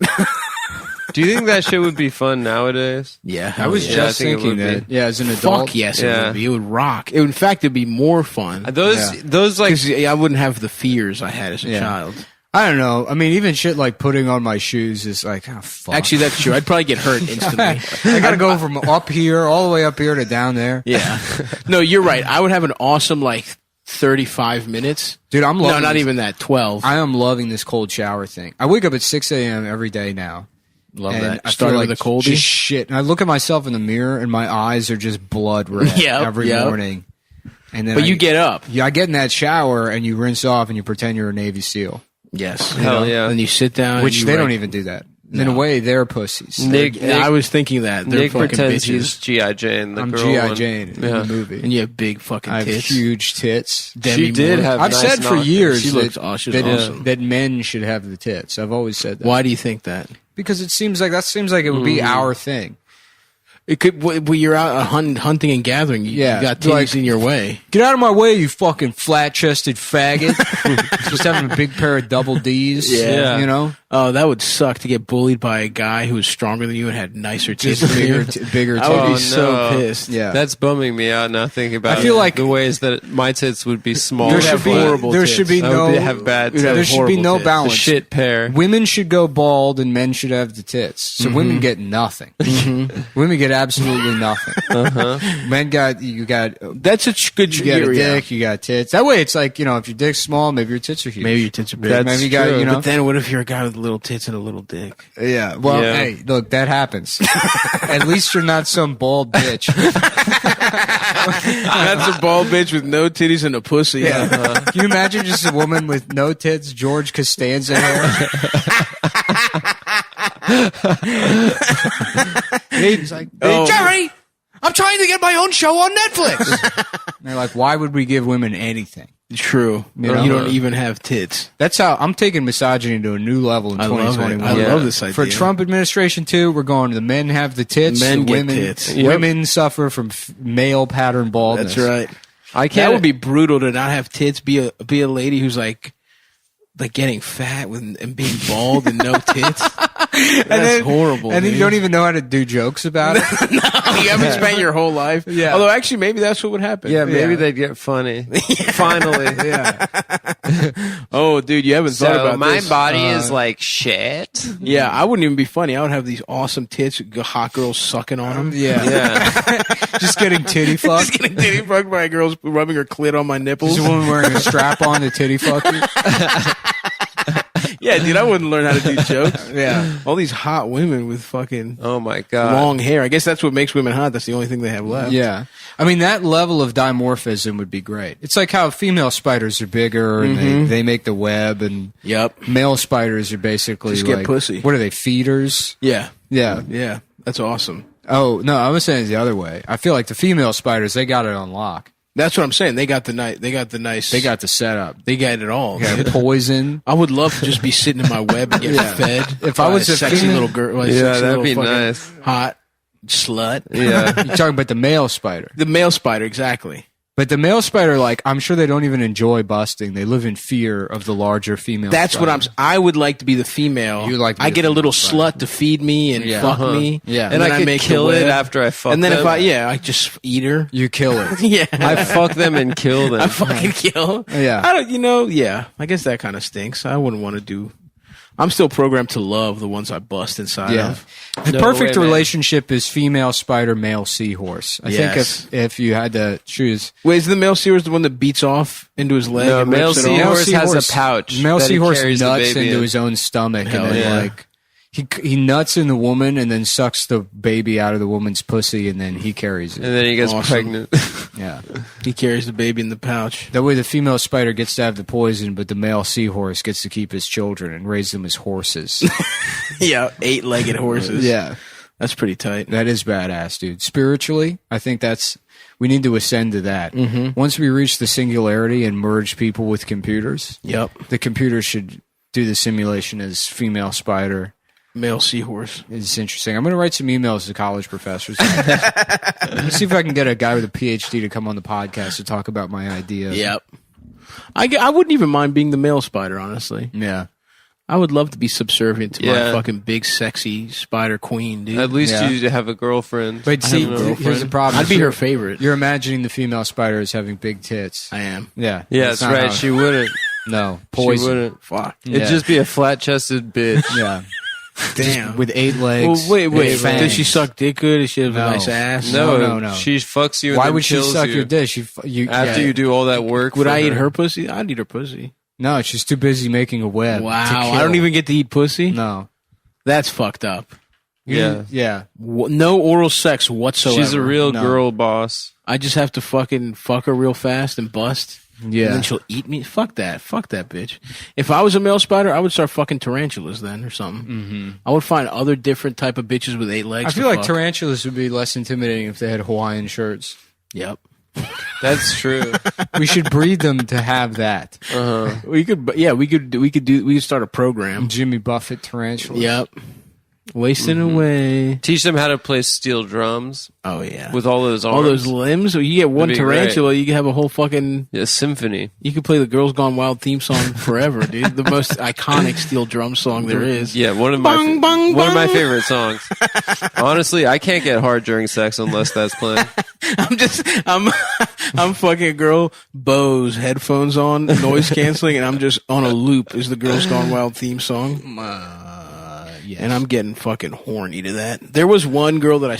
[SPEAKER 3] Do you think that shit would be fun nowadays?
[SPEAKER 2] Yeah.
[SPEAKER 1] I was just thinking that. Yeah, as an adult.
[SPEAKER 2] Fuck yes, it would be. It would rock. In fact, it'd be more fun.
[SPEAKER 3] Those like...
[SPEAKER 2] 'Cause I wouldn't have the fears I had as a child.
[SPEAKER 1] I don't know. I mean, even shit like putting on my shoes is like, oh, fuck.
[SPEAKER 2] Actually, that's true. I'd probably get hurt instantly.
[SPEAKER 1] I gotta go from up here, all the way up here to down there.
[SPEAKER 2] Yeah. No, you're right. I would have an awesome, 35 minutes.
[SPEAKER 1] Dude, I'm loving
[SPEAKER 2] No, not even that. 12.
[SPEAKER 1] I am loving this cold shower thing. I wake up at 6 a.m. every day now.
[SPEAKER 2] Love that.
[SPEAKER 1] I
[SPEAKER 2] Start
[SPEAKER 1] feel
[SPEAKER 2] with
[SPEAKER 1] like
[SPEAKER 2] a coldie.
[SPEAKER 1] just shit. And I look at myself in the mirror and my eyes are just blood red every morning. And then
[SPEAKER 2] you get up.
[SPEAKER 1] Yeah, I get in that shower and you rinse off and you pretend you're a Navy SEAL.
[SPEAKER 2] Yes.
[SPEAKER 3] Hell yeah.
[SPEAKER 2] And you sit down.
[SPEAKER 1] Which they don't even do that. In a way, they're pussies.
[SPEAKER 2] I was thinking that. They're
[SPEAKER 3] Nick
[SPEAKER 2] fucking
[SPEAKER 3] pretends
[SPEAKER 2] bitches.
[SPEAKER 3] he's G.I. Jane.
[SPEAKER 1] I'm G.I. Jane in the movie.
[SPEAKER 2] And you have big fucking
[SPEAKER 1] I have
[SPEAKER 2] tits.
[SPEAKER 1] huge tits.
[SPEAKER 3] She did have
[SPEAKER 1] I've
[SPEAKER 3] nice
[SPEAKER 1] said for years
[SPEAKER 2] She looks awesome.
[SPEAKER 1] that men should have the tits. I've always said that.
[SPEAKER 2] Why do you think that?
[SPEAKER 1] Because it seems like it would be our thing.
[SPEAKER 2] It could. When you're out hunting and gathering, you got titties in your way.
[SPEAKER 1] Get out of my way, you fucking flat-chested faggot. Just having a big pair of double Ds.
[SPEAKER 2] Yeah.
[SPEAKER 1] You know?
[SPEAKER 2] Oh, that would suck to get bullied by a guy who was stronger than you and had nicer tits.
[SPEAKER 1] Just bigger titties.
[SPEAKER 2] I would be so pissed.
[SPEAKER 1] Yeah.
[SPEAKER 3] That's bumming me out now thinking about
[SPEAKER 1] I feel like
[SPEAKER 3] the ways that my tits would be small.
[SPEAKER 1] There should be no balance.
[SPEAKER 3] The shit pair.
[SPEAKER 1] Women should go bald and men should have the tits. So women get nothing. Women get absolutely nothing. Men you got
[SPEAKER 12] that's a good.
[SPEAKER 1] You got a dick, you got tits. That way, it's like, if your dick's small, maybe your tits are huge.
[SPEAKER 12] Maybe your tits are big.
[SPEAKER 1] Maybe you got,
[SPEAKER 12] But then what if you're a guy with little tits and a little dick?
[SPEAKER 1] Yeah. Well, hey, look, that happens. At least you're not some bald bitch.
[SPEAKER 12] That's a bald bitch with no titties and a pussy.
[SPEAKER 1] Yeah. Can you imagine just a woman with no tits, George Costanza hair? He's like, hey, Jerry, I'm trying to get my own show on Netflix. And they're like, why would we give women anything?
[SPEAKER 12] True. You don't even have tits.
[SPEAKER 1] That's how I'm taking misogyny to a new level in 2021.
[SPEAKER 12] I love this idea.
[SPEAKER 1] For Trump administration too, we're going to the men have the tits,
[SPEAKER 12] men
[SPEAKER 1] the
[SPEAKER 12] get
[SPEAKER 1] women,
[SPEAKER 12] tits.
[SPEAKER 1] Women suffer from male pattern baldness.
[SPEAKER 12] That's right. That would be brutal to not have tits. Be a lady who's like getting fat and being bald and no tits. That's horrible.
[SPEAKER 1] And then you don't even know how to do jokes about it.
[SPEAKER 12] No, you haven't spent your whole life.
[SPEAKER 1] Yeah.
[SPEAKER 12] Although actually, maybe that's what would happen.
[SPEAKER 3] Yeah, maybe they'd get funny. Finally.
[SPEAKER 1] Yeah.
[SPEAKER 12] Oh, dude, you haven't thought about
[SPEAKER 3] my
[SPEAKER 12] this.
[SPEAKER 3] body is like shit.
[SPEAKER 12] Yeah, I wouldn't even be funny. I would have these awesome tits, hot girls sucking on them.
[SPEAKER 1] Yeah. Just getting titty fucked.
[SPEAKER 12] Just getting titty fucked by girls rubbing her clit on my nipples.
[SPEAKER 1] Just a woman wearing a strap on to titty fuck you.
[SPEAKER 12] Yeah, dude, I wouldn't learn how to do jokes.
[SPEAKER 1] Yeah.
[SPEAKER 12] All these hot women with fucking
[SPEAKER 3] my God,
[SPEAKER 12] long hair. I guess that's what makes women hot. That's the only thing they have left.
[SPEAKER 1] Yeah. I mean, that level of dimorphism would be great. It's like how female spiders are bigger and they make the web, and male spiders are basically
[SPEAKER 12] just get
[SPEAKER 1] like,
[SPEAKER 12] pussy.
[SPEAKER 1] What are they, feeders?
[SPEAKER 12] Yeah.
[SPEAKER 1] Yeah.
[SPEAKER 12] Yeah. That's awesome.
[SPEAKER 1] Oh, no, I was saying it the other way. I feel like the female spiders, they got it on lock.
[SPEAKER 12] That's what I'm saying. They got the nice.
[SPEAKER 1] They got the setup.
[SPEAKER 12] They got it all.
[SPEAKER 1] They got poison.
[SPEAKER 12] I would love to just be sitting in my web and get fed.
[SPEAKER 1] If I was a
[SPEAKER 12] sexy
[SPEAKER 1] female,
[SPEAKER 12] little girl,
[SPEAKER 3] that'd be nice.
[SPEAKER 12] Hot slut.
[SPEAKER 3] Yeah,
[SPEAKER 1] you're talking about the male spider.
[SPEAKER 12] The male spider, exactly.
[SPEAKER 1] But the male spider, like, I'm sure they don't even enjoy busting. They live in fear of the larger female.
[SPEAKER 12] That's
[SPEAKER 1] spider.
[SPEAKER 12] what I would like to be the female.
[SPEAKER 1] You like?
[SPEAKER 12] I get a little slut to feed me and fuck me.
[SPEAKER 1] Yeah,
[SPEAKER 3] and I could kill it after I fuck.
[SPEAKER 12] And then
[SPEAKER 3] them.
[SPEAKER 12] I just eat her.
[SPEAKER 1] You kill it.
[SPEAKER 12] Yeah,
[SPEAKER 3] I fuck them and kill them.
[SPEAKER 12] I fucking kill.
[SPEAKER 1] Yeah,
[SPEAKER 12] I don't. Yeah, I guess that kind of stinks. I wouldn't want to do. I'm still programmed to love the ones I bust inside of.
[SPEAKER 1] The perfect relationship is female spider, male seahorse. I think if you had to choose.
[SPEAKER 12] Wait, is the male seahorse the one that beats off into his leg?
[SPEAKER 3] No,
[SPEAKER 12] and
[SPEAKER 3] male
[SPEAKER 12] rips it
[SPEAKER 3] seahorse
[SPEAKER 12] off?
[SPEAKER 3] has a pouch.
[SPEAKER 1] Male
[SPEAKER 3] that he
[SPEAKER 1] seahorse
[SPEAKER 3] carries
[SPEAKER 1] nuts
[SPEAKER 3] the baby
[SPEAKER 1] into
[SPEAKER 3] in.
[SPEAKER 1] his own stomach,
[SPEAKER 12] Hell
[SPEAKER 1] and then
[SPEAKER 12] yeah.
[SPEAKER 1] like he nuts in the woman, and then sucks the baby out of the woman's pussy, and then he carries it.
[SPEAKER 3] And then he gets pregnant.
[SPEAKER 1] Yeah,
[SPEAKER 12] he carries the baby in the pouch.
[SPEAKER 1] That way, the female spider gets to have the poison, but the male seahorse gets to keep his children and raise them as horses.
[SPEAKER 12] Yeah, 8-legged horses.
[SPEAKER 1] Yeah.
[SPEAKER 12] That's pretty tight.
[SPEAKER 1] That is badass, dude. Spiritually, I think we need to ascend to that. Once we reach the singularity and merge people with computers, the computers should do the simulation as female spider,
[SPEAKER 12] male seahorse.
[SPEAKER 1] It's interesting. I'm going to write some emails to college professors. Let's see if I can get a guy with a PhD to come on the podcast to talk about my idea.
[SPEAKER 12] Yep. I wouldn't even mind being the male spider, honestly.
[SPEAKER 1] Yeah.
[SPEAKER 12] I would love to be subservient to my fucking big, sexy spider queen, dude.
[SPEAKER 3] At least you have a girlfriend.
[SPEAKER 1] But see, here's the problem.
[SPEAKER 12] I'd be her favorite.
[SPEAKER 1] You're imagining the female spider as having big tits.
[SPEAKER 12] I am.
[SPEAKER 1] Yeah.
[SPEAKER 3] Yeah, that's right. She wouldn't.
[SPEAKER 1] No. Poison.
[SPEAKER 3] She wouldn't.
[SPEAKER 12] Fuck.
[SPEAKER 3] It'd just be a flat-chested bitch.
[SPEAKER 1] Yeah.
[SPEAKER 12] Damn.
[SPEAKER 1] Just with 8 legs.
[SPEAKER 12] Well, wait.
[SPEAKER 1] fangs.
[SPEAKER 12] Does she suck dick good? Does she have a nice ass?
[SPEAKER 3] No. She fucks you.
[SPEAKER 1] Why
[SPEAKER 3] and
[SPEAKER 1] would she
[SPEAKER 3] kills
[SPEAKER 1] suck
[SPEAKER 3] you.
[SPEAKER 1] your dick?
[SPEAKER 3] After you do all that work.
[SPEAKER 12] Would I eat her pussy? I'd eat her pussy.
[SPEAKER 1] No, she's too busy making a web.
[SPEAKER 12] Wow. I don't even get to eat pussy?
[SPEAKER 1] No.
[SPEAKER 12] That's fucked up.
[SPEAKER 3] Yeah.
[SPEAKER 1] Yeah.
[SPEAKER 12] No oral sex whatsoever.
[SPEAKER 3] She's a real girl boss.
[SPEAKER 12] I just have to fucking fuck her real fast and bust.
[SPEAKER 1] Yeah.
[SPEAKER 12] And then she'll eat me. Fuck that. Fuck that bitch. If I was a male spider, I would start fucking tarantulas then or something. Mm-hmm. I would find other different type of bitches with 8 legs.
[SPEAKER 1] I feel like tarantulas would be less intimidating if they had Hawaiian shirts.
[SPEAKER 12] Yep.
[SPEAKER 3] That's true.
[SPEAKER 1] We should breed them to have that.
[SPEAKER 12] We could start a program.
[SPEAKER 1] Jimmy Buffett tarantulas.
[SPEAKER 12] Yep. Wasting away.
[SPEAKER 3] Teach them how to play steel drums.
[SPEAKER 12] Oh yeah.
[SPEAKER 3] With all those arms.
[SPEAKER 12] All those limbs. You get one tarantula, you can have a whole fucking
[SPEAKER 3] symphony.
[SPEAKER 12] You could play the Girls Gone Wild theme song forever, dude. The most iconic steel drum song there is.
[SPEAKER 3] Yeah, one of my favorite songs. Honestly, I can't get hard during sex unless that's playing.
[SPEAKER 12] I'm fucking a girl, Bose headphones on, noise canceling, and I'm just on a loop is the Girls Gone Wild theme song. Yes. And I'm getting fucking horny to that. There was one girl that I